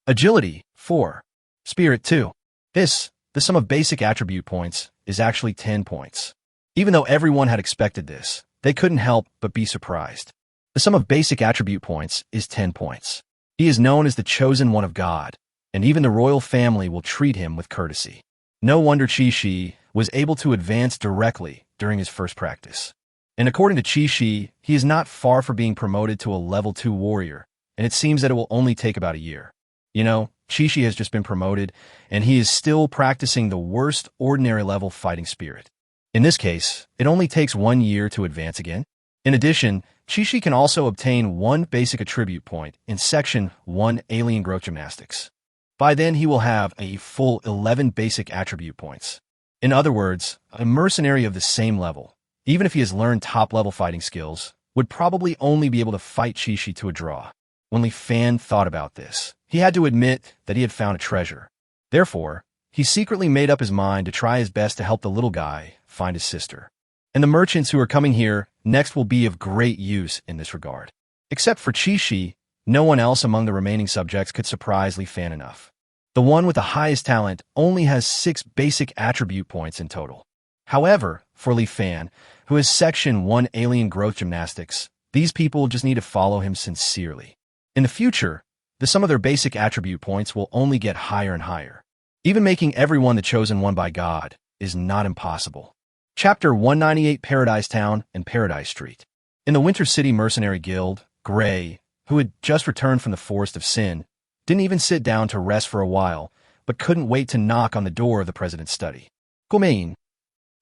Agility 4, Spirit 2. The sum of basic attribute points, is actually 10 points. Even though everyone had expected this, they couldn't help but be surprised. The sum of basic attribute points is 10 points. He is known as the chosen one of God, and even the royal family will treat him with courtesy. No wonder Qishi was able to advance directly during his first practice. And according to Qishi, he is not far from being promoted to a level 2 warrior, and it seems that it will only take about a year. You know, Qishi has just been promoted, and he is still practicing the worst ordinary level fighting spirit. In this case, it only takes 1 year to advance again. In addition, Qishi can also obtain 1 basic attribute point in Section 1 Alien Growth Gymnastics. By then, he will have a full 11 basic attribute points. In other words, a mercenary of the same level, even if he has learned top-level fighting skills, would probably only be able to fight Qishi to a draw. When Li Fan thought about this, he had to admit that he had found a treasure. Therefore, he secretly made up his mind to try his best to help the little guy find his sister. And the merchants who are coming here next will be of great use in this regard. Except for Qishi, no one else among the remaining subjects could surprise Li Fan enough. The one with the highest talent only has 6 basic attribute points in total. However, for Li Fan, who has Section 1 Alien Growth Gymnastics, these people just need to follow him sincerely. In the future, the sum of their basic attribute points will only get higher and higher. Even making everyone the chosen one by God is not impossible. Chapter 198, Paradise Town and Paradise Street. In the Winter City Mercenary Guild, Gray, who had just returned from the Forest of Sin, didn't even sit down to rest for a while, but couldn't wait to knock on the door of the president's study. Come in.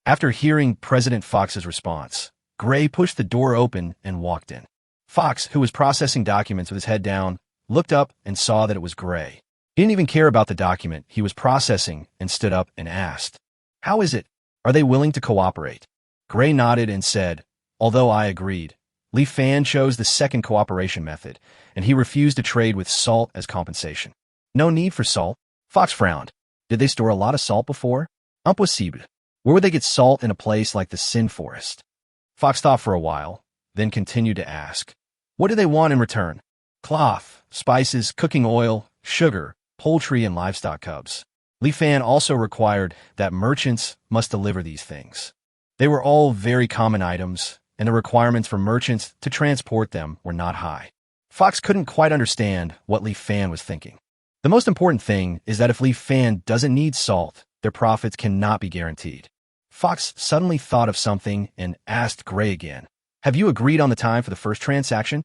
After hearing President Fox's response, Gray pushed the door open and walked in. Fox, who was processing documents with his head down, looked up and saw that it was Gray. He didn't even care about the document he was processing and stood up and asked, "How is it? Are they willing to cooperate?" Gray nodded and said, "Although I agreed, Li Fan chose the second cooperation method, and he refused to trade with salt as compensation." "No need for salt." Fox frowned. "Did they store a lot of salt before?" "Impossible. Where would they get salt in a place like the Sin Forest?" Fox thought for a while, then continued to ask, "What do they want in return?" "Cloth, spices, cooking oil, sugar, poultry, and livestock cubs." Li Fan also required that merchants must deliver these things. They were all very common items, and the requirements for merchants to transport them were not high. Fox couldn't quite understand what Li Fan was thinking. The most important thing is that if Li Fan doesn't need salt, their profits cannot be guaranteed. Fox suddenly thought of something and asked Gray again, "Have you agreed on the time for the first transaction?"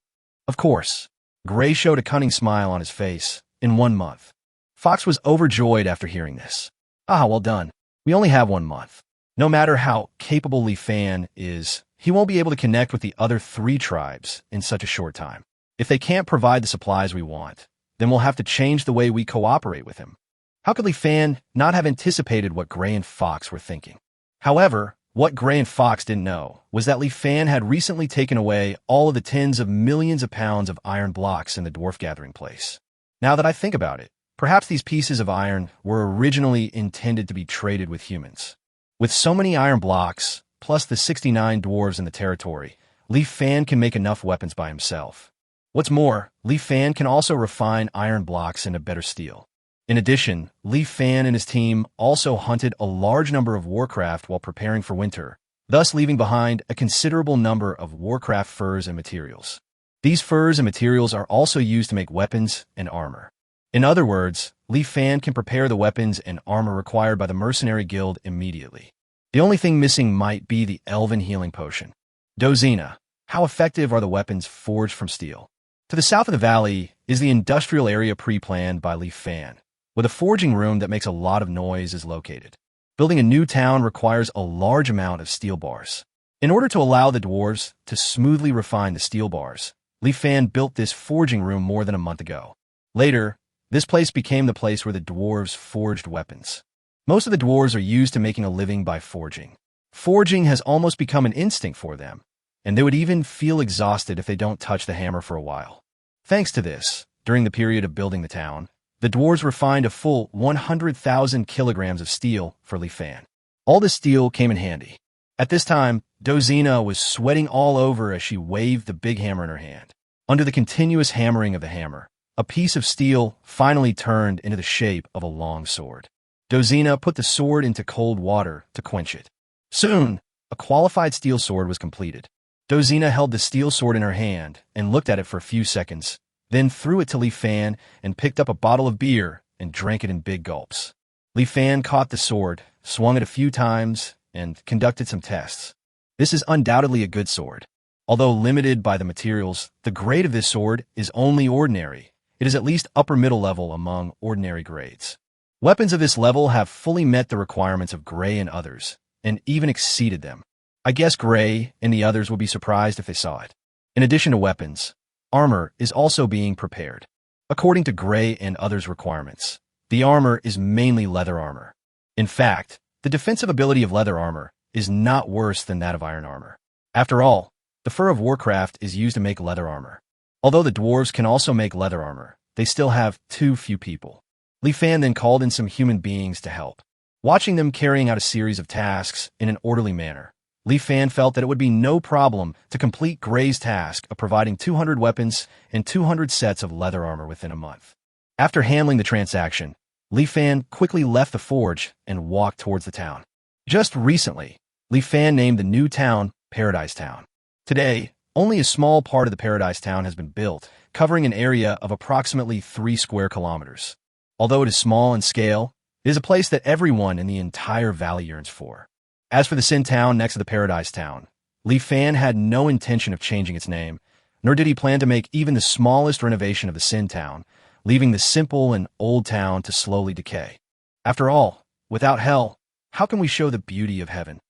"Of course." Gray showed a cunning smile on his face. "In 1 month." Fox was overjoyed after hearing this. "Ah, well done. We only have 1 month." No matter how capable Li Fan is, he won't be able to connect with the other 3 tribes in such a short time. If they can't provide the supplies we want, then we'll have to change the way we cooperate with him. How could Li Fan not have anticipated what Gray and Fox were thinking? However, what Gray and Fox didn't know was that Li Fan had recently taken away all of the tens of millions of pounds of iron blocks in the dwarf gathering place. Now that I think about it, perhaps these pieces of iron were originally intended to be traded with humans. With so many iron blocks, plus the 69 dwarves in the territory, Li Fan can make enough weapons by himself. What's more, Li Fan can also refine iron blocks into better steel. In addition, Li Fan and his team also hunted a large number of warcraft while preparing for winter, thus leaving behind a considerable number of warcraft furs and materials. These furs and materials are also used to make weapons and armor. In other words, Li Fan can prepare the weapons and armor required by the Mercenary Guild immediately. The only thing missing might be the elven healing potion. Dozina, how effective are the weapons forged from steel? To the south of the valley is the industrial area pre-planned by Li Fan, where the forging room that makes a lot of noise is located. Building a new town requires a large amount of steel bars. In order to allow the dwarves to smoothly refine the steel bars, Li Fan built this forging room more than a month ago. Later, this place became the place where the dwarves forged weapons. Most of the dwarves are used to making a living by forging. Forging has almost become an instinct for them, and they would even feel exhausted if they don't touch the hammer for a while. Thanks to this, during the period of building the town, the dwarves refined a full 100,000 kilograms of steel for Li Fan. All this steel came in handy. At this time, Dozina was sweating all over as she waved the big hammer in her hand. Under the continuous hammering of the hammer, a piece of steel finally turned into the shape of a long sword. Dozina put the sword into cold water to quench it. Soon, a qualified steel sword was completed. Dozina held the steel sword in her hand and looked at it for a few seconds, then threw it to Li Fan and picked up a bottle of beer and drank it in big gulps. Li Fan caught the sword, swung it a few times, and conducted some tests. This is undoubtedly a good sword. Although limited by the materials, the grade of this sword is only ordinary. It is at least upper middle level among ordinary grades. Weapons of this level have fully met the requirements of Gray and others, and even exceeded them. I guess Gray and the others would be surprised if they saw it. In addition to weapons, armor is also being prepared. According to Gray and others' requirements, the armor is mainly leather armor. In fact, the defensive ability of leather armor is not worse than that of iron armor. After all, the fur of warcraft is used to make leather armor. Although the dwarves can also make leather armor, they still have too few people. Li Fan then called in some human beings to help. Watching them carrying out a series of tasks in an orderly manner, Li Fan felt that it would be no problem to complete Gray's task of providing 200 weapons and 200 sets of leather armor within a month. After handling the transaction, Li Fan quickly left the forge and walked towards the town. Just recently, Li Fan named the new town Paradise Town. Today, only a small part of the Paradise Town has been built, covering an area of approximately 3 square kilometers. Although it is small in scale, it is a place that everyone in the entire valley yearns for. As for the Sin Town next to the Paradise Town, Li Fan had no intention of changing its name, nor did he plan to make even the smallest renovation of the Sin Town, leaving the simple and old town to slowly decay. After all, without hell, how can we show the beauty of heaven?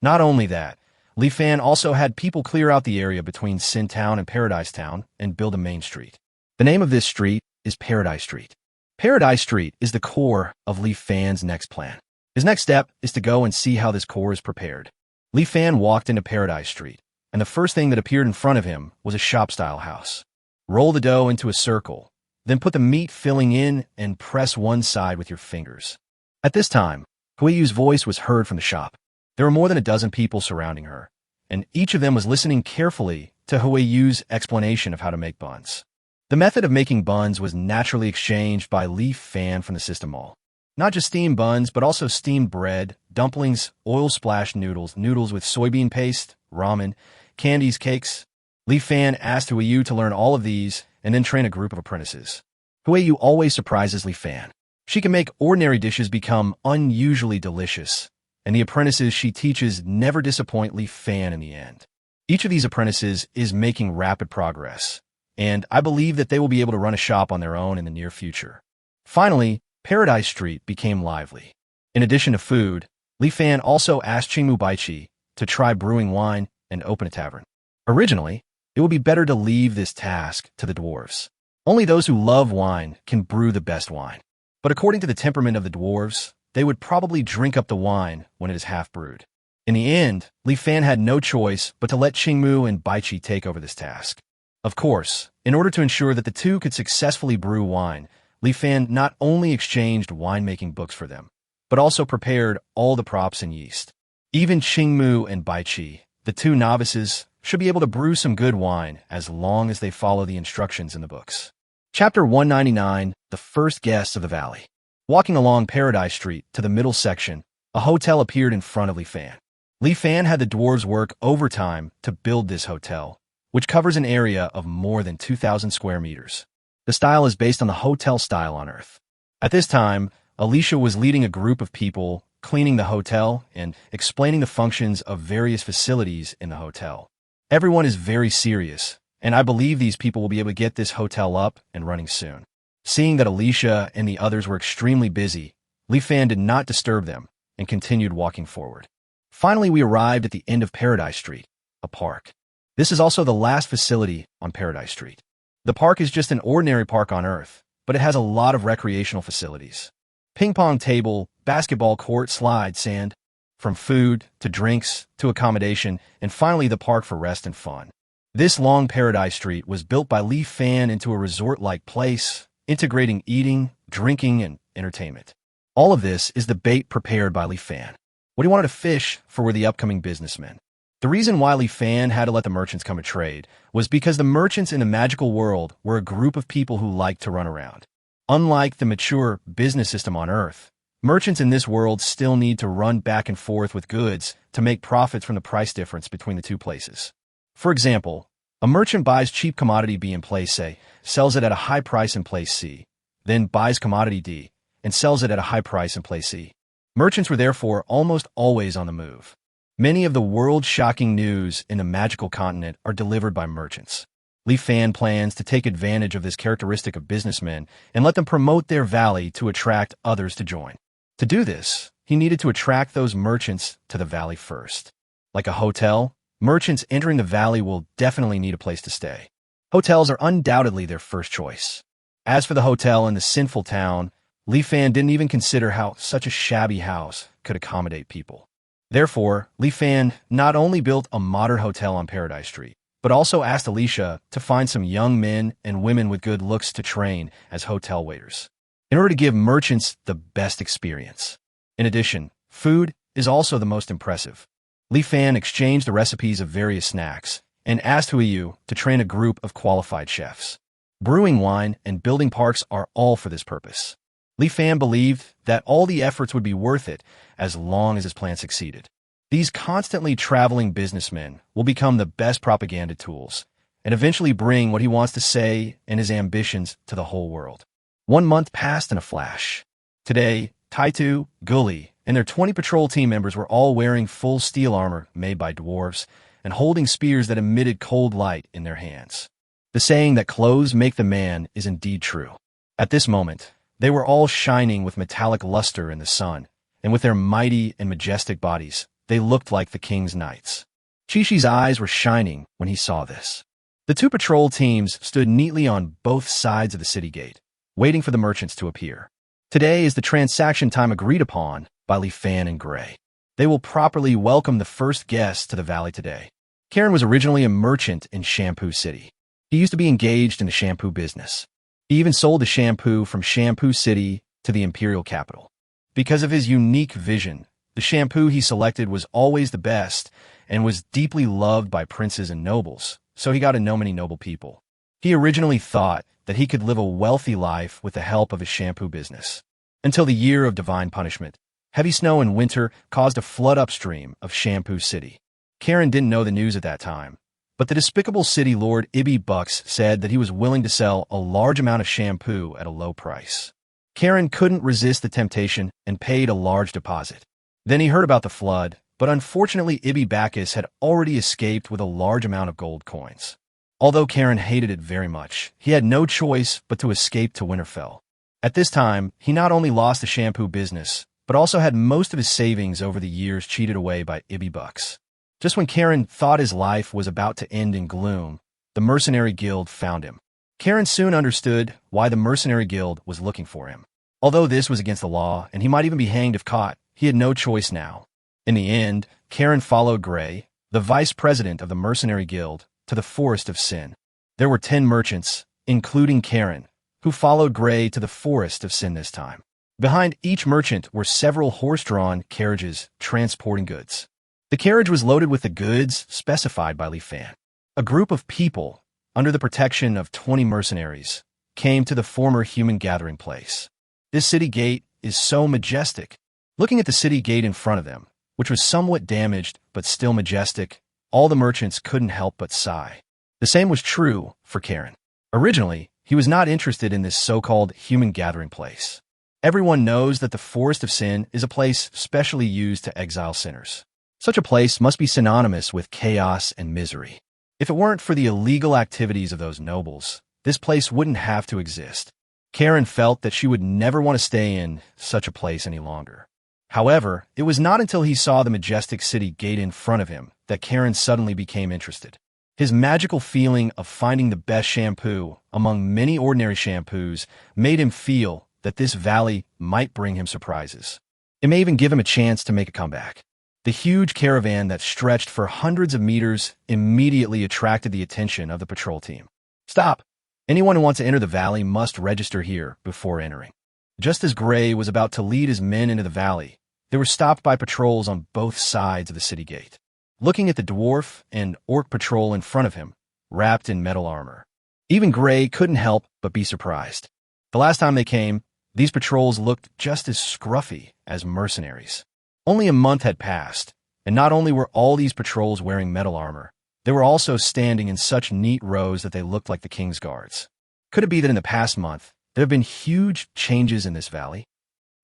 Not only that, Li Fan also had people clear out the area between Sin Town and Paradise Town and build a main street. The name of this street is Paradise Street. Paradise Street is the core of Li Fan's next plan. His next step is to go and see how this core is prepared. Li Fan walked into Paradise Street, and the first thing that appeared in front of him was a shop-style house. Roll the dough into a circle, then put the meat filling in and press one side with your fingers. At this time, Huiyu's voice was heard from the shop. There were more than a dozen people surrounding her, and each of them was listening carefully to Huiyu's explanation of how to make buns. The method of making buns was naturally exchanged by Li Fan from the system mall. Not just steamed buns, but also steamed bread, dumplings, oil-splashed noodles, noodles with soybean paste, ramen, candies, cakes. Li Fan asked Huiyu to learn all of these and then train a group of apprentices. Huiyu always surprises Li Fan. She can make ordinary dishes become unusually delicious, and the apprentices she teaches never disappoint Li Fan in the end. Each of these apprentices is making rapid progress, and I believe that they will be able to run a shop on their own in the near future. Finally, Paradise Street became lively. In addition to food, Li Fan also asked Qingmu Baiqi to try brewing wine and open a tavern. Originally, it would be better to leave this task to the dwarves. Only those who love wine can brew the best wine. But according to the temperament of the dwarves, they would probably drink up the wine when it is half brewed. In the end, Li Fan had no choice but to let Qingmu and Baiqi take over this task. Of course, in order to ensure that the two could successfully brew wine, Li Fan not only exchanged winemaking books for them, but also prepared all the props and yeast. Even Qingmu and Baiqi, the two novices, should be able to brew some good wine as long as they follow the instructions in the books. Chapter 199, The First Guests of the Valley. Walking along Paradise Street to the middle section, a hotel appeared in front of Li Fan. Li Fan had the dwarves work overtime to build this hotel, which covers an area of more than 2,000 square meters. The style is based on the hotel style on Earth. At this time, Alicia was leading a group of people, cleaning the hotel and explaining the functions of various facilities in the hotel. Everyone is very serious, and I believe these people will be able to get this hotel up and running soon. Seeing that Alicia and the others were extremely busy, Li Fan did not disturb them and continued walking forward. Finally, we arrived at the end of Paradise Street, a park. This is also the last facility on Paradise Street. The park is just an ordinary park on Earth, but it has a lot of recreational facilities. Ping pong table, basketball court, slide, sand, from food to drinks to accommodation, and finally the park for rest and fun. This long Paradise Street was built by Li Fan into a resort-like place, integrating eating, drinking, and entertainment. All of this is the bait prepared by Li Fan. What he wanted to fish for were the upcoming businessmen. The reason why Li Fan had to let the merchants come to trade was because the merchants in the magical world were a group of people who liked to run around. Unlike the mature business system on Earth, merchants in this world still need to run back and forth with goods to make profits from the price difference between the two places. For example, a merchant buys cheap commodity B in place A, sells it at a high price in place C, then buys commodity D and sells it at a high price in place C. Merchants were therefore almost always on the move. Many of the world-shocking news in the magical continent are delivered by merchants. Li Fan plans to take advantage of this characteristic of businessmen and let them promote their valley to attract others to join. To do this, he needed to attract those merchants to the valley first. Like a hotel, merchants entering the valley will definitely need a place to stay. Hotels are undoubtedly their first choice. As for the hotel in the sinful town, Li Fan didn't even consider how such a shabby house could accommodate people. Therefore, Li Fan not only built a modern hotel on Paradise Street, but also asked Alicia to find some young men and women with good looks to train as hotel waiters, in order to give merchants the best experience. In addition, food is also the most impressive. Li Fan exchanged the recipes of various snacks and asked Huiyu to train a group of qualified chefs. Brewing wine and building parks are all for this purpose. Li Fan believed that all the efforts would be worth it as long as his plan succeeded. These constantly traveling businessmen will become the best propaganda tools and eventually bring what he wants to say and his ambitions to the whole world. 1 month passed in a flash. Today, Taitu, Gully, and their 20 patrol team members were all wearing full steel armor made by dwarves and holding spears that emitted cold light in their hands. The saying that clothes make the man is indeed true. At this moment, they were all shining with metallic luster in the sun, and with their mighty and majestic bodies, they looked like the king's knights. Chishi's eyes were shining when he saw this. The two patrol teams stood neatly on both sides of the city gate, waiting for the merchants to appear. Today is the transaction time agreed upon by Li Fan and Gray. They will properly welcome the first guests to the valley today. Karen was originally a merchant in Shampoo City. He used to be engaged in the shampoo business. He even sold the shampoo from Shampoo City to the imperial capital. Because of his unique vision, the shampoo he selected was always the best and was deeply loved by princes and nobles, so he got to know many noble people. He originally thought that he could live a wealthy life with the help of his shampoo business. Until the year of divine punishment, heavy snow and winter caused a flood upstream of Shampoo City. Karen didn't know the news at that time, but the despicable city lord Ibby Bucks said that he was willing to sell a large amount of shampoo at a low price. Karen couldn't resist the temptation and paid a large deposit. Then he heard about the flood, but unfortunately Ibby Bacchus had already escaped with a large amount of gold coins. Although Karen hated it very much, he had no choice but to escape to Winterfell. At this time, he not only lost the shampoo business, but also had most of his savings over the years cheated away by Ibby Bucks. Just when Karen thought his life was about to end in gloom, the Mercenary Guild found him. Karen soon understood why the Mercenary Guild was looking for him. Although this was against the law, and he might even be hanged if caught, he had no choice now. In the end, Karen followed Gray, the vice president of the Mercenary Guild, to the Forest of Sin. There were 10 merchants, including Karen, who followed Gray to the Forest of Sin this time. Behind each merchant were several horse-drawn carriages transporting goods. The carriage was loaded with the goods specified by Li Fan. A group of people, under the protection of 20 mercenaries, came to the former human gathering place. This city gate is so majestic. Looking at the city gate in front of them, which was somewhat damaged but still majestic, all the merchants couldn't help but sigh. The same was true for Karen. Originally, he was not interested in this so-called human gathering place. Everyone knows that the Forest of Sin is a place specially used to exile sinners. Such a place must be synonymous with chaos and misery. If it weren't for the illegal activities of those nobles, this place wouldn't have to exist. Karen felt that she would never want to stay in such a place any longer. However, it was not until he saw the majestic city gate in front of him that Karen suddenly became interested. His magical feeling of finding the best shampoo among many ordinary shampoos made him feel that this valley might bring him surprises. It may even give him a chance to make a comeback. The huge caravan that stretched for hundreds of meters immediately attracted the attention of the patrol team. Stop! Anyone who wants to enter the valley must register here before entering. Just as Gray was about to lead his men into the valley, they were stopped by patrols on both sides of the city gate. Looking at the dwarf and orc patrol in front of him, wrapped in metal armor, even Gray couldn't help but be surprised. The last time they came, these patrols looked just as scruffy as mercenaries. Only a month had passed, and not only were all these patrols wearing metal armor, they were also standing in such neat rows that they looked like the king's guards. Could it be that in the past month, there have been huge changes in this valley?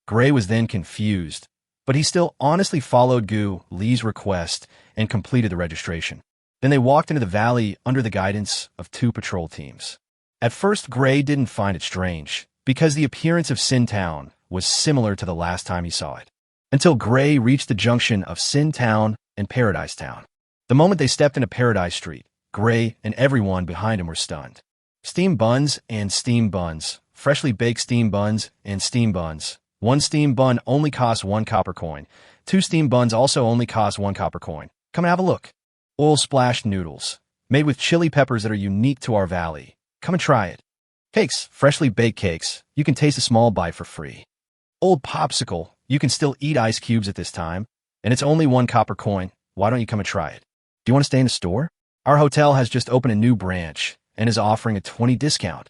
Gray was then confused, but he still honestly followed Gu Li's request and completed the registration. Then they walked into the valley under the guidance of 2 patrol teams. At first, Gray didn't find it strange, because the appearance of Sin Town was similar to the last time he saw it. Until Gray reached the junction of Sin Town and Paradise Town. The moment they stepped into Paradise Street, Gray and everyone behind him were stunned. Steamed buns and steamed buns, freshly baked steamed buns and steamed buns. 1 steamed bun only costs 1 copper coin. 2 steamed buns also only cost 1 copper coin. Come and have a look. Oil-splashed noodles, made with chili peppers that are unique to our valley. Come and try it. Cakes, freshly baked cakes. You can taste a small bite for free. Old popsicle. You can still eat ice cubes at this time, and it's only 1 copper coin. Why don't you come and try it? Do you want to stay in the store? Our hotel has just opened a new branch and is offering a 20% discount.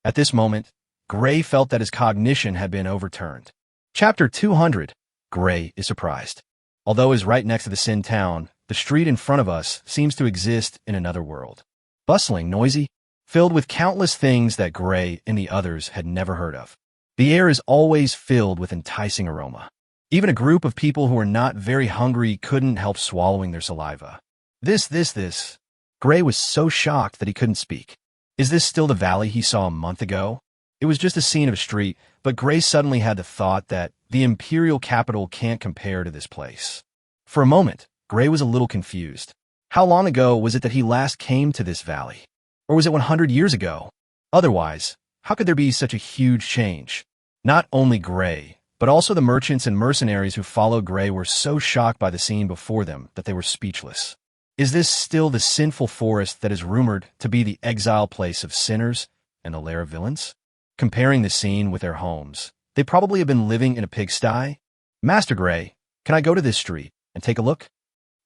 At this moment, Gray felt that his cognition had been overturned. Chapter 200. Gray is surprised. Although it is right next to the Sin town, the street in front of us seems to exist in another world. Bustling, noisy, filled with countless things that Gray and the others had never heard of. The air is always filled with enticing aroma. Even a group of people who are not very hungry couldn't help swallowing their saliva. This. Gray was so shocked that he couldn't speak. Is this still the valley he saw a month ago? It was just a scene of a street, but Gray suddenly had the thought that the imperial capital can't compare to this place. For a moment, Gray was a little confused. How long ago was it that he last came to this valley? Or was it 100 years ago? Otherwise, how could there be such a huge change? Not only Gray, but also the merchants and mercenaries who followed Gray were so shocked by the scene before them that they were speechless. Is this still the sinful forest that is rumored to be the exile place of sinners and the lair of villains? Comparing the scene with their homes, they probably have been living in a pigsty. Master Gray, can I go to this street and take a look?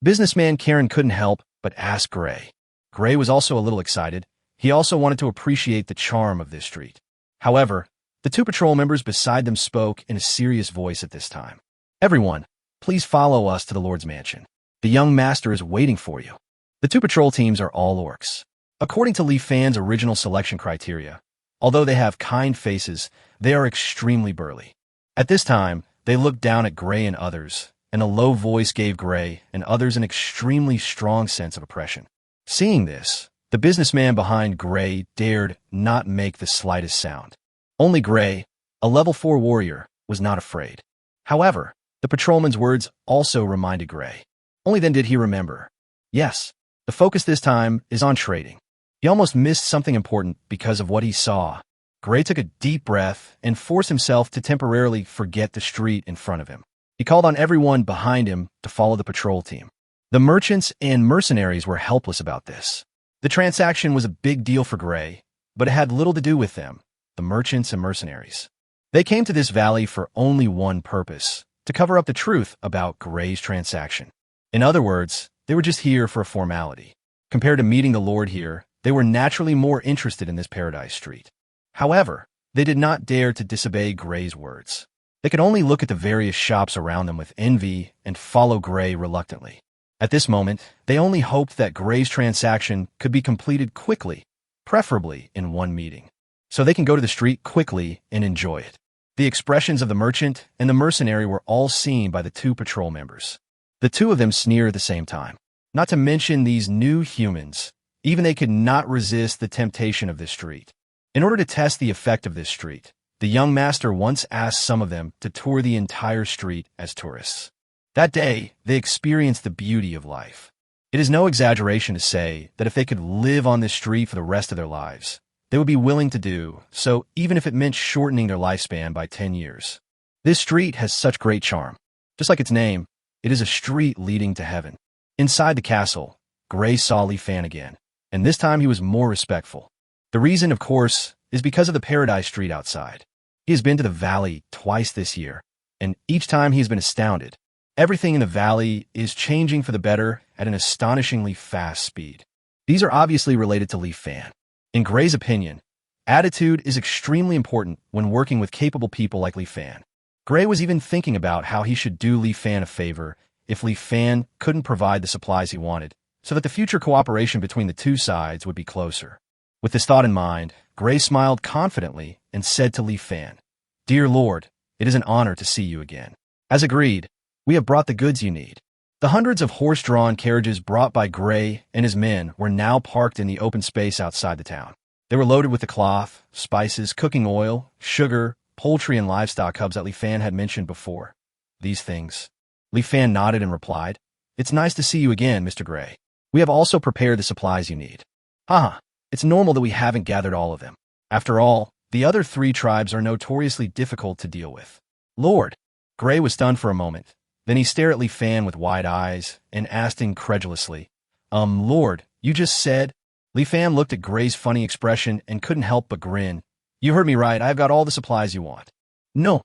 Businessman Karen couldn't help but ask Gray. Gray was also a little excited. He also wanted to appreciate the charm of this street. However, the two patrol members beside them spoke in a serious voice at this time. Everyone, please follow us to the Lord's mansion. The young master is waiting for you. The two patrol teams are all orcs. According to Li Fan's original selection criteria, although they have kind faces, they are extremely burly. At this time, they looked down at Gray and others, and a low voice gave Gray and others an extremely strong sense of oppression. Seeing this, the businessman behind Gray dared not make the slightest sound. Only Gray, a level 4 warrior, was not afraid. However, the patrolman's words also reminded Gray. Only then did he remember. Yes, the focus this time is on trading. He almost missed something important because of what he saw. Gray took a deep breath and forced himself to temporarily forget the street in front of him. He called on everyone behind him to follow the patrol team. The merchants and mercenaries were helpless about this. The transaction was a big deal for Gray, but it had little to do with them, the merchants and mercenaries. They came to this valley for only one purpose, to cover up the truth about Gray's transaction. In other words, they were just here for a formality. Compared to meeting the Lord here, they were naturally more interested in this paradise street. However, they did not dare to disobey Gray's words. They could only look at the various shops around them with envy and follow Gray reluctantly. At this moment, they only hoped that Gray's transaction could be completed quickly, preferably in one meeting, so they can go to the street quickly and enjoy it. The expressions of the merchant and the mercenary were all seen by the two patrol members. The two of them sneered at the same time. Not to mention these new humans, even they could not resist the temptation of this street. In order to test the effect of this street, the young master once asked some of them to tour the entire street as tourists. That day, they experienced the beauty of life. It is no exaggeration to say that if they could live on this street for the rest of their lives, they would be willing to do so, even if it meant shortening their lifespan by 10 years. This street has such great charm. Just like its name, it is a street leading to heaven. Inside the castle, Gray saw Li Fan again, and this time he was more respectful. The reason, of course, is because of the paradise street outside. He has been to the valley twice this year, and each time he has been astounded. Everything in the valley is changing for the better at an astonishingly fast speed. These are obviously related to Li Fan. In Gray's opinion, attitude is extremely important when working with capable people like Li Fan. Gray was even thinking about how he should do Li Fan a favor if Li Fan couldn't provide the supplies he wanted, so that the future cooperation between the two sides would be closer. With this thought in mind, Gray smiled confidently and said to Li Fan, "Dear Lord, it is an honor to see you again. As agreed, we have brought the goods you need." The hundreds of horse-drawn carriages brought by Gray and his men were now parked in the open space outside the town. They were loaded with the cloth, spices, cooking oil, sugar, poultry, and livestock hubs that Li Fan had mentioned before. These things. Li Fan nodded and replied, "It's nice to see you again, Mr. Gray. We have also prepared the supplies you need." Haha, it's normal that we haven't gathered all of them. After all, the other 3 tribes are notoriously difficult to deal with. Lord, Gray was stunned for a moment. Then he stared at Li Fan with wide eyes and asked incredulously, Lord, you just said?" Li Fan looked at Gray's funny expression and couldn't help but grin. "You heard me right, I've got all the supplies you want." No.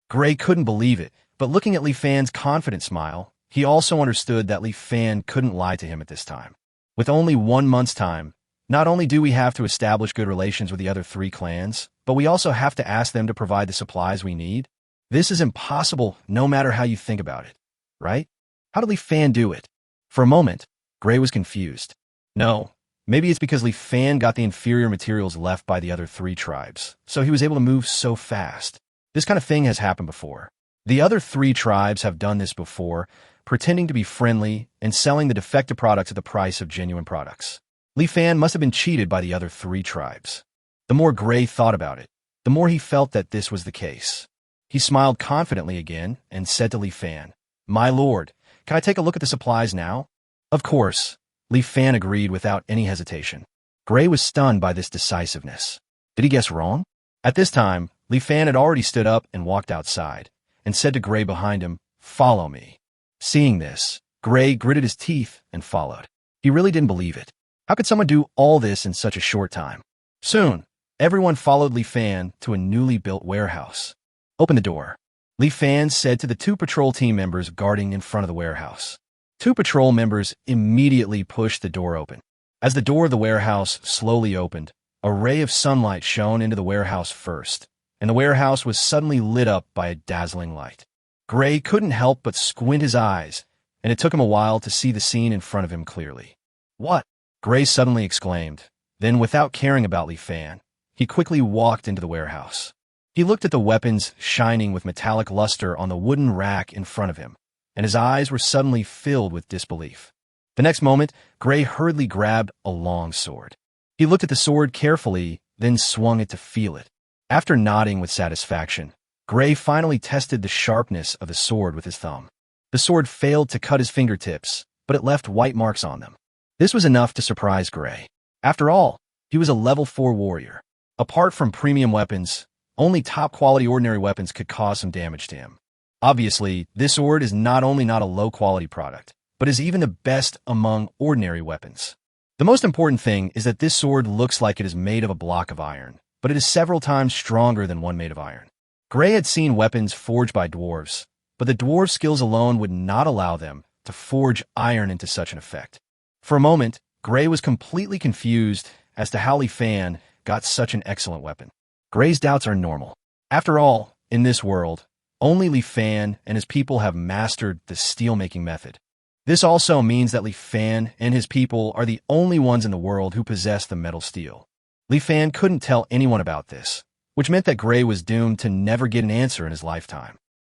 Gray couldn't believe it, but looking at Li Fan's confident smile, he also understood that Li Fan couldn't lie to him at this time. With only 1 month's time, not only do we have to establish good relations with the other 3 clans, but we also have to ask them to provide the supplies we need. This is impossible no matter how you think about it, right? How did Li Fan do it? For a moment, Gray was confused. No, maybe it's because Li Fan got the inferior materials left by the other three tribes, so he was able to move so fast. This kind of thing has happened before. The other three tribes have done this before, pretending to be friendly and selling the defective products at the price of genuine products. Li Fan must have been cheated by the other three tribes. The more Gray thought about it, the more he felt that this was the case. He smiled confidently again and said to Li Fan, "My lord, can I take a look at the supplies now?" Of course, Li Fan agreed without any hesitation. Gray was stunned by this decisiveness. Did he guess wrong? At this time, Li Fan had already stood up and walked outside, and said to Gray behind him, "Follow me." Seeing this, Gray gritted his teeth and followed. He really didn't believe it. How could someone do all this in such a short time? Soon, everyone followed Li Fan to a newly built warehouse. "Open the door," Li Fan said to the two patrol team members guarding in front of the warehouse. Two patrol members immediately pushed the door open. As the door of the warehouse slowly opened, a ray of sunlight shone into the warehouse first, and the warehouse was suddenly lit up by a dazzling light. Gray couldn't help but squint his eyes, and it took him a while to see the scene in front of him clearly. "What?" Gray suddenly exclaimed. Then, without caring about Li Fan, he quickly walked into the warehouse. He looked at the weapons shining with metallic luster on the wooden rack in front of him, and his eyes were suddenly filled with disbelief. The next moment, Gray hurriedly grabbed a long sword. He looked at the sword carefully, then swung it to feel it. After nodding with satisfaction, Gray finally tested the sharpness of the sword with his thumb. The sword failed to cut his fingertips, but it left white marks on them. This was enough to surprise Gray. After all, he was a level 4 warrior. Apart from premium weapons, only top-quality ordinary weapons could cause some damage to him. Obviously, this sword is not only not a low-quality product, but is even the best among ordinary weapons. The most important thing is that this sword looks like it is made of a block of iron, but it is several times stronger than one made of iron. Gray had seen weapons forged by dwarves, but the dwarves' skills alone would not allow them to forge iron into such an effect. For a moment, Gray was completely confused as to how Li Fan got such an excellent weapon. Gray's doubts are normal. After all, in this world, only Li Fan and his people have mastered the steel-making method. This also means that Li Fan and his people are the only ones in the world who possess the metal steel. Li Fan couldn't tell anyone about this, which meant that Gray was doomed to never get an answer in his lifetime.